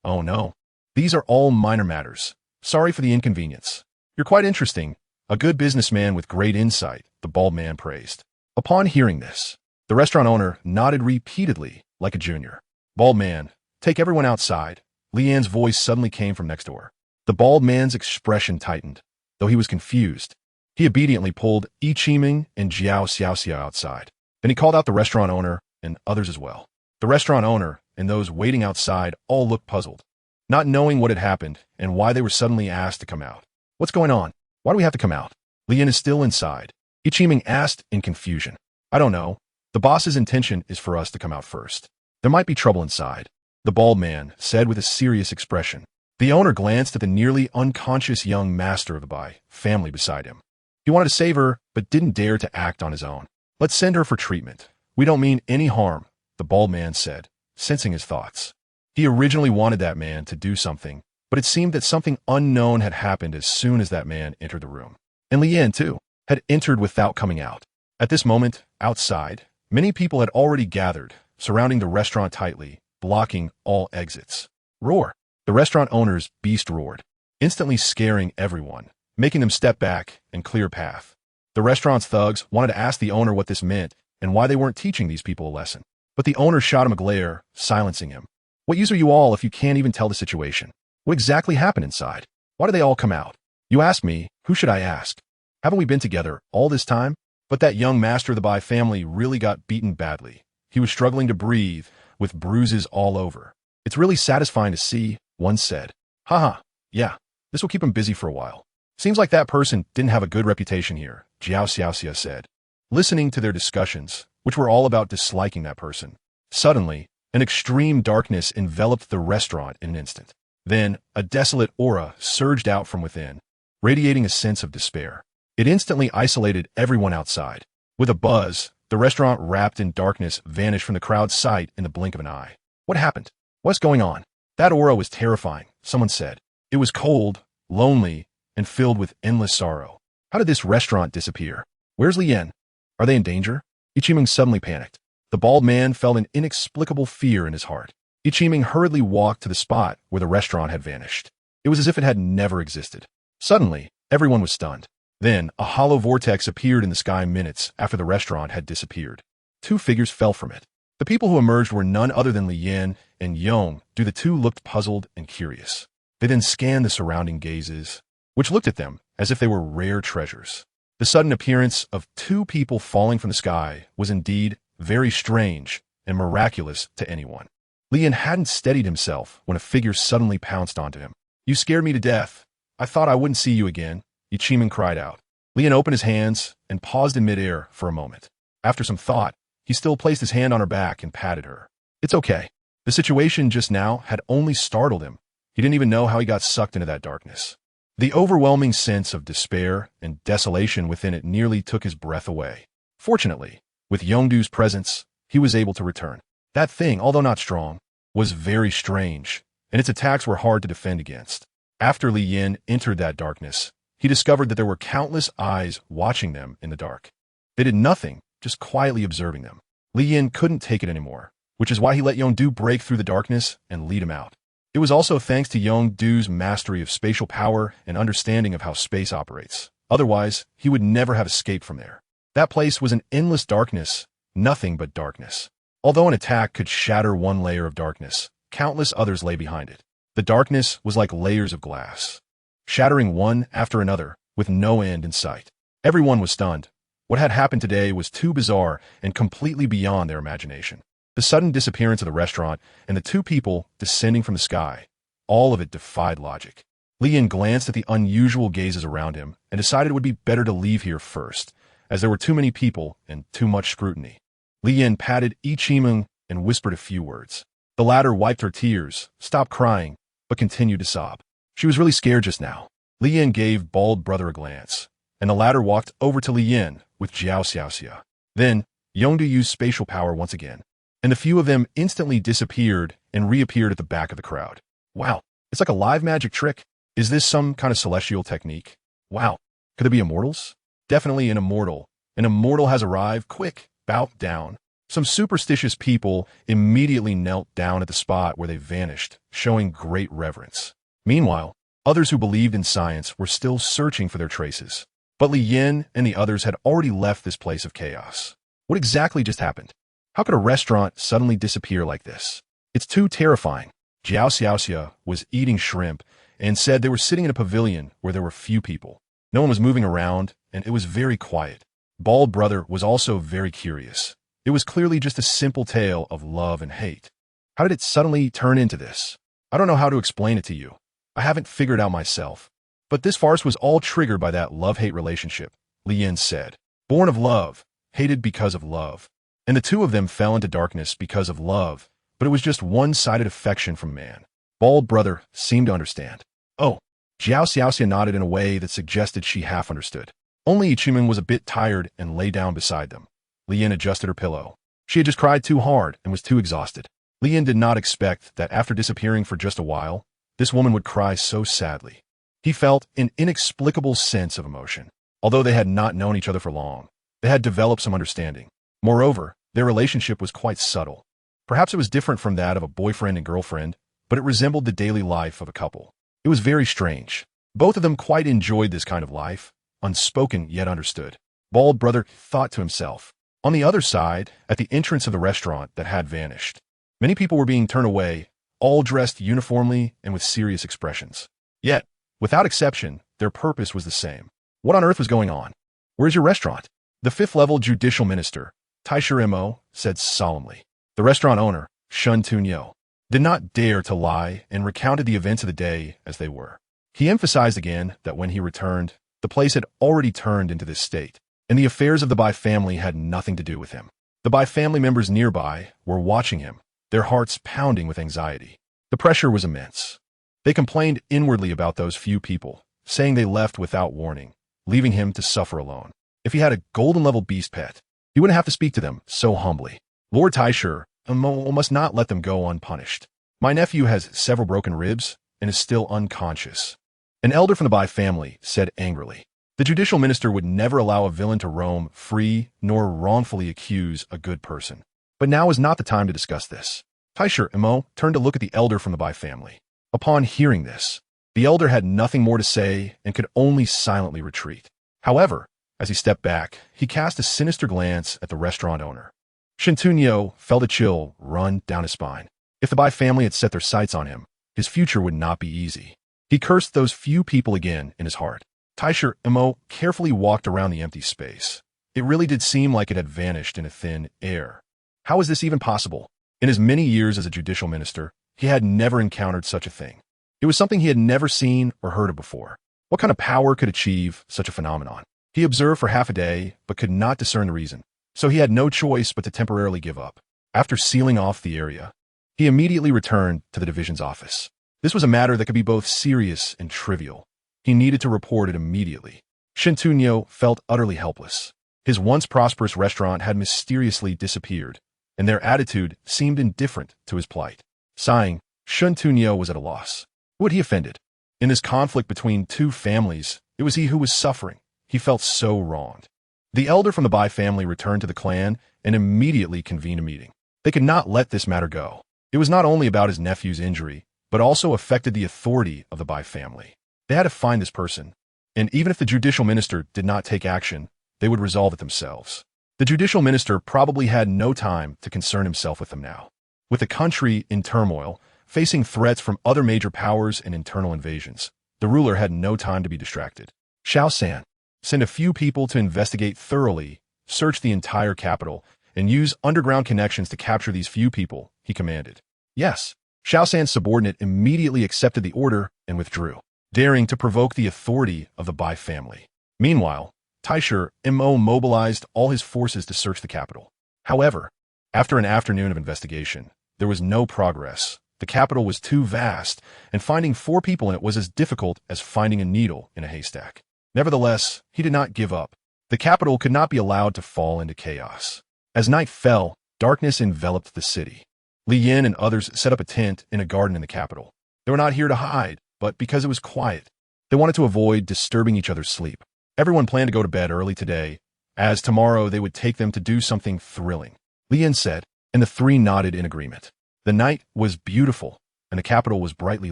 "Oh no. These are all minor matters. Sorry for the inconvenience. You're quite interesting. A good businessman with great insight," the bald man praised. Upon hearing this, the restaurant owner nodded repeatedly like a junior. "Bald man, take everyone outside." Lian's voice suddenly came from next door. The bald man's expression tightened, though he was confused. He obediently pulled Yi Qiming and Jiao Xiaoxia outside. Then he called out the restaurant owner and others as well. The restaurant owner and those waiting outside all looked puzzled, not knowing what had happened and why they were suddenly asked to come out. "What's going on? Why do we have to come out?" Lian is still inside. Yi Qiming asked in confusion. "I don't know. The boss's intention is for us to come out first. There might be trouble inside," the bald man said with a serious expression. The owner glanced at the nearly unconscious young master of the Bai family beside him. He wanted to save her, but didn't dare to act on his own. "Let's send her for treatment. We don't mean any harm," the bald man said, sensing his thoughts. He originally wanted that man to do something, but it seemed that something unknown had happened as soon as that man entered the room. And Lian, too, had entered without coming out. At this moment, outside, many people had already gathered, surrounding the restaurant tightly, blocking all exits. "Roar!" The restaurant owner's beast roared, instantly scaring everyone, making them step back and clear a path. The restaurant's thugs wanted to ask the owner what this meant and why they weren't teaching these people a lesson. But the owner shot him a glare, silencing him. "What use are you all if you can't even tell the situation? What exactly happened inside? Why did they all come out? You ask me, who should I ask? Haven't we been together all this time?" But that young master of the Bai family really got beaten badly. He was struggling to breathe, with bruises all over. "It's really satisfying to see," one said. "Haha, yeah, this will keep him busy for a while. Seems like that person didn't have a good reputation here," Jiao Xiaoxia said, listening to their discussions, which were all about disliking that person. Suddenly, an extreme darkness enveloped the restaurant in an instant. Then, a desolate aura surged out from within, radiating a sense of despair. It instantly isolated everyone outside. With a buzz, the restaurant wrapped in darkness vanished from the crowd's sight in the blink of an eye. "What happened? What's going on?" "That aura was terrifying," someone said. "It was cold, lonely, and filled with endless sorrow. How did this restaurant disappear? Where's Lian? Are they in danger?" Yi Qiming suddenly panicked. The bald man felt an inexplicable fear in his heart. Yi Qiming hurriedly walked to the spot where the restaurant had vanished. It was as if it had never existed. Suddenly, everyone was stunned. Then, a hollow vortex appeared in the sky minutes after the restaurant had disappeared. Two figures fell from it. The people who emerged were none other than Lian and Yong. The two looked puzzled and curious. They then scanned the surrounding gazes, which looked at them as if they were rare treasures. The sudden appearance of two people falling from the sky was indeed very strange and miraculous to anyone. Lian hadn't steadied himself when a figure suddenly pounced onto him. "You scared me to death. I thought I wouldn't see you again," Yi Qiming cried out. Lian opened his hands and paused in midair for a moment. After some thought, he still placed his hand on her back and patted her. "It's okay. The situation just now had only startled him. He didn't even know how he got sucked into that darkness." The overwhelming sense of despair and desolation within it nearly took his breath away. Fortunately, with Yongdu's presence, he was able to return. That thing, although not strong, was very strange, and its attacks were hard to defend against. After Li Yin entered that darkness, he discovered that there were countless eyes watching them in the dark. They did nothing, just quietly observing them. Li Yin couldn't take it anymore, which is why he let Yongdu break through the darkness and lead him out. It was also thanks to Yongdu's mastery of spatial power and understanding of how space operates. Otherwise, he would never have escaped from there. That place was an endless darkness, nothing but darkness. Although an attack could shatter one layer of darkness, countless others lay behind it. The darkness was like layers of glass. shattering one after another, with no end in sight. Everyone was stunned. What had happened today was too bizarre and completely beyond their imagination. The sudden disappearance of the restaurant and the two people descending from the sky, all of it defied logic. Li Yin glanced at the unusual gazes around him and decided it would be better to leave here first, as there were too many people and too much scrutiny. Li Yin patted Yi Qimeng and whispered a few words. The latter wiped her tears, stopped crying, but continued to sob. She was really scared just now. Li Yin gave bald brother a glance, and the latter walked over to Li Yin with Jiao Xiaoxia. Then, Yongdu used spatial power once again, and the few of them instantly disappeared and reappeared at the back of the crowd. Wow, it's like a live magic trick. Is this some kind of celestial technique? Wow, could there be immortals? Definitely an immortal. An immortal has arrived. Quick, bow down. Some superstitious people immediately knelt down at the spot where they vanished, showing great reverence. Meanwhile, others who believed in science were still searching for their traces. But Li Yin and the others had already left this place of chaos. What exactly just happened? How could a restaurant suddenly disappear like this? It's too terrifying. Jiao Xiaoxia was eating shrimp and said they were sitting in a pavilion where there were few people. No one was moving around, and it was very quiet. Bald Brother was also very curious. It was clearly just a simple tale of love and hate. How did it suddenly turn into this? I don't know how to explain it to you. I haven't figured out myself. But this farce was all triggered by that love-hate relationship, Li Yin said. Born of love, hated because of love. And the two of them fell into darkness because of love, but it was just one-sided affection from man. Bald Brother seemed to understand. Oh, Jiao Xiaoxia nodded in a way that suggested she half understood. Only Yi Qimeng was a bit tired and lay down beside them. Li Yin adjusted her pillow. She had just cried too hard and was too exhausted. Li Yin did not expect that after disappearing for just a while, this woman would cry so sadly. He felt an inexplicable sense of emotion. Although they had not known each other for long, they had developed some understanding. Moreover, their relationship was quite subtle. Perhaps it was different from that of a boyfriend and girlfriend, but it resembled the daily life of a couple. It was very strange. Both of them quite enjoyed this kind of life, unspoken yet understood. Bald Brother thought to himself. On the other side, at the entrance of the restaurant that had vanished, many people were being turned away, all dressed uniformly and with serious expressions. Yet, without exception, their purpose was the same. What on earth was going on? Where's your restaurant? The fifth-level judicial minister, Taisher Mo, said solemnly. The restaurant owner, Shun Tunyo, did not dare to lie and recounted the events of the day as they were. He emphasized again that when he returned, the place had already turned into this state, and the affairs of the Bai family had nothing to do with him. The Bai family members nearby were watching him, their hearts pounding with anxiety. The pressure was immense. They complained inwardly about those few people, saying they left without warning, leaving him to suffer alone. If he had a golden-level beast pet, he wouldn't have to speak to them so humbly. Lord Taisher must not let them go unpunished. My nephew has several broken ribs and is still unconscious. An elder from the Bai family said angrily. The judicial minister would never allow a villain to roam free nor wrongfully accuse a good person. But now is not the time to discuss this. Taisher Mo turned to look at the elder from the Bai family. Upon hearing this, the elder had nothing more to say and could only silently retreat. However, as he stepped back, he cast a sinister glance at the restaurant owner. Shin Tunyo felt a chill run down his spine. If the Bai family had set their sights on him, his future would not be easy. He cursed those few people again in his heart. Taisher Mo carefully walked around the empty space. It really did seem like it had vanished in a thin air. How is this even possible? In his many years as a judicial minister, he had never encountered such a thing. It was something he had never seen or heard of before. What kind of power could achieve such a phenomenon? He observed for half a day, but could not discern the reason. So he had no choice but to temporarily give up. After sealing off the area, he immediately returned to the division's office. This was a matter that could be both serious and trivial. He needed to report it immediately. Shin Tunyo felt utterly helpless. His once prosperous restaurant had mysteriously disappeared, and their attitude seemed indifferent to his plight. Sighing, Shun Tunyo was at a loss. Who had he offended? In this conflict between two families, it was he who was suffering. He felt so wronged. The elder from the Bai family returned to the clan and immediately convened a meeting. They could not let this matter go. It was not only about his nephew's injury, but also affected the authority of the Bai family. They had to find this person, and even if the judicial minister did not take action, they would resolve it themselves. The judicial minister probably had no time to concern himself with them now. With the country in turmoil, facing threats from other major powers and internal invasions, the ruler had no time to be distracted. Xiao San, send a few people to investigate thoroughly, search the entire capital, and use underground connections to capture these few people, he commanded. Yes. Xiao San's subordinate immediately accepted the order and withdrew, daring to provoke the authority of the Bai family. Meanwhile, Taisher Mo mobilized all his forces to search the capital. However, after an afternoon of investigation, there was no progress. The capital was too vast, and finding 4 people in it was as difficult as finding a needle in a haystack. Nevertheless, he did not give up. The capital could not be allowed to fall into chaos. As night fell, darkness enveloped the city. Li Yin and others set up a tent in a garden in the capital. They were not here to hide, but because it was quiet. They wanted to avoid disturbing each other's sleep. Everyone planned to go to bed early today, as tomorrow they would take them to do something thrilling. Li Yin said, and the 3 nodded in agreement. The night was beautiful, and the capital was brightly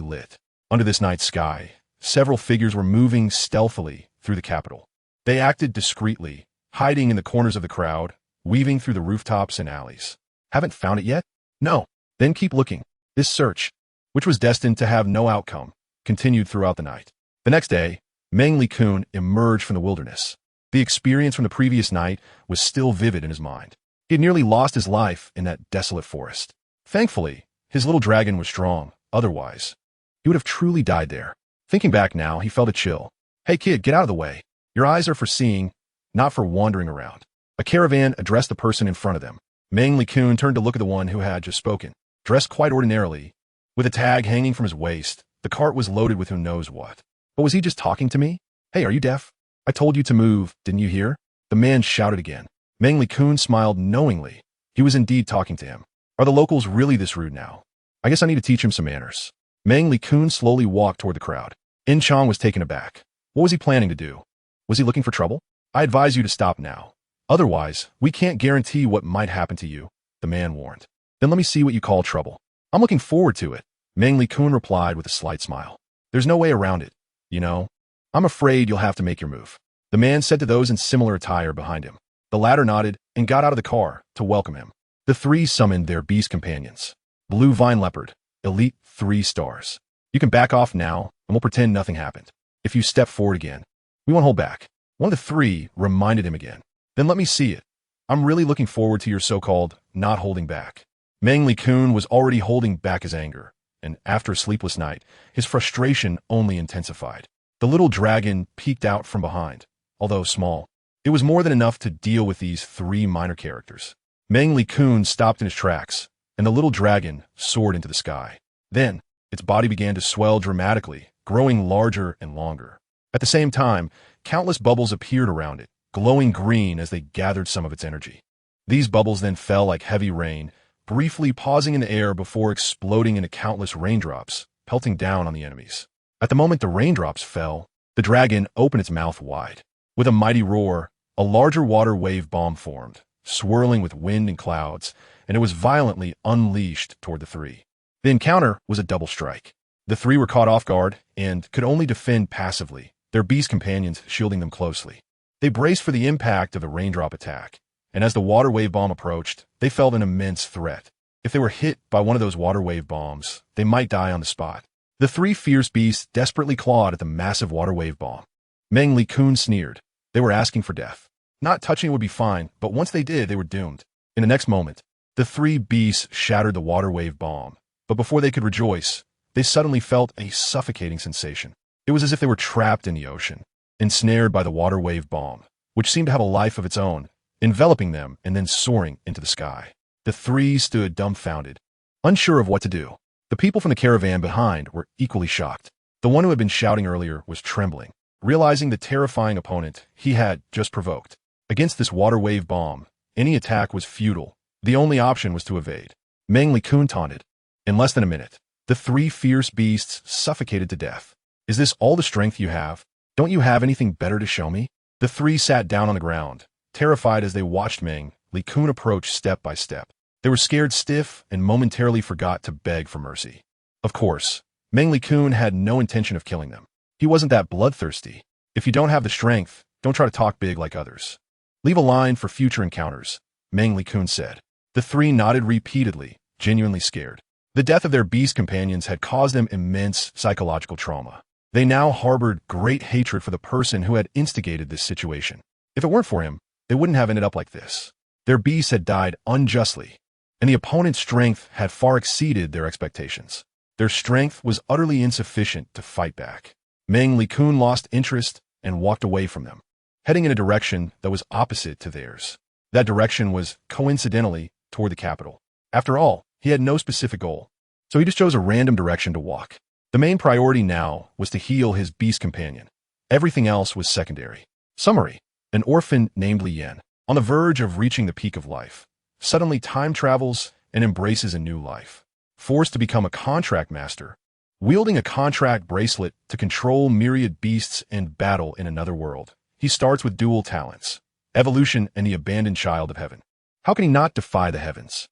lit. Under this night sky, several figures were moving stealthily through the capital. They acted discreetly, hiding in the corners of the crowd, weaving through the rooftops and alleys. Haven't found it yet? No. Then keep looking. This search, which was destined to have no outcome, continued throughout the night. The next day, Meng Li-kun emerged from the wilderness. The experience from the previous night was still vivid in his mind. He had nearly lost his life in that desolate forest. Thankfully, his little dragon was strong. Otherwise, he would have truly died there. Thinking back now, he felt a chill. Hey kid, get out of the way. Your eyes are for seeing, not for wandering around. A caravan addressed the person in front of them. Meng Li-kun turned to look at the one who had just spoken. Dressed quite ordinarily, with a tag hanging from his waist, the cart was loaded with who knows what. But was he just talking to me? Hey, are you deaf? I told you to move, didn't you hear? The man shouted again. Meng Li-kun smiled knowingly. He was indeed talking to him. Are the locals really this rude now? I guess I need to teach him some manners. Meng Li-kun slowly walked toward the crowd. In Chong was taken aback. What was he planning to do? Was he looking for trouble? I advise you to stop now. Otherwise, we can't guarantee what might happen to you, the man warned. Then let me see what you call trouble. I'm looking forward to it, Meng Li-kun replied with a slight smile. There's no way around it, you know. I'm afraid you'll have to make your move, the man said to those in similar attire behind him. The latter nodded and got out of the car to welcome him. The 3 summoned their beast companions. Blue Vine Leopard, Elite 3 stars. You can back off now, and we'll pretend nothing happened. If you step forward again, we won't hold back. One of the 3 reminded him again. Then let me see it. I'm really looking forward to your so-called not holding back. Meng Li-kun was already holding back his anger, and after a sleepless night, his frustration only intensified. The little dragon peeked out from behind, although small. It was more than enough to deal with these 3 minor characters. Meng Li-kun stopped in his tracks, and the little dragon soared into the sky. Then, its body began to swell dramatically, growing larger and longer. At the same time, countless bubbles appeared around it, glowing green as they gathered some of its energy. These bubbles then fell like heavy rain, briefly pausing in the air before exploding into countless raindrops, pelting down on the enemies. At the moment the raindrops fell, the dragon opened its mouth wide. With a mighty roar, a larger water wave bomb formed, swirling with wind and clouds, and it was violently unleashed toward the 3. The encounter was a double strike. The 3 were caught off guard and could only defend passively, their beast companions shielding them closely. They braced for the impact of the raindrop attack, and as the water wave bomb approached, they felt an immense threat. If they were hit by one of those water wave bombs, they might die on the spot. The 3 fierce beasts desperately clawed at the massive water wave bomb. Meng Li-kun sneered. They were asking for death. Not touching it would be fine, but once they did, they were doomed. In the next moment, the 3 beasts shattered the water wave bomb, but before they could rejoice, they suddenly felt a suffocating sensation. It was as if they were trapped in the ocean, ensnared by the water wave bomb, which seemed to have a life of its own, enveloping them and then soaring into the sky. The 3 stood dumbfounded, unsure of what to do. The people from the caravan behind were equally shocked. The one who had been shouting earlier was trembling, realizing the terrifying opponent he had just provoked. Against this water wave bomb, any attack was futile. The only option was to evade. Meng Li-kun taunted. In less than a minute, the 3 fierce beasts suffocated to death. Is this all the strength you have? Don't you have anything better to show me? The 3 sat down on the ground, terrified as they watched Meng Li-kun approach step by step. They were scared stiff and momentarily forgot to beg for mercy. Of course, Meng Li-kun had no intention of killing them. He wasn't that bloodthirsty. If you don't have the strength, don't try to talk big like others. Leave a line for future encounters, Meng Li-kun said. The 3 nodded repeatedly, genuinely scared. The death of their beast companions had caused them immense psychological trauma. They now harbored great hatred for the person who had instigated this situation. If it weren't for him, they wouldn't have ended up like this. Their beasts had died unjustly, and the opponent's strength had far exceeded their expectations. Their strength was utterly insufficient to fight back. Meng Likun lost interest and walked away from them, heading in a direction that was opposite to theirs. That direction was, coincidentally, toward the capital. After all, he had no specific goal, so he just chose a random direction to walk. The main priority now was to heal his beast companion. Everything else was secondary. Summary: an orphan named Lien, on the verge of reaching the peak of life, suddenly time travels and embraces a new life. Forced to become a contract master, wielding a contract bracelet to control myriad beasts and battle in another world, he starts with dual talents: evolution and the abandoned child of heaven. How can he not defy the heavens?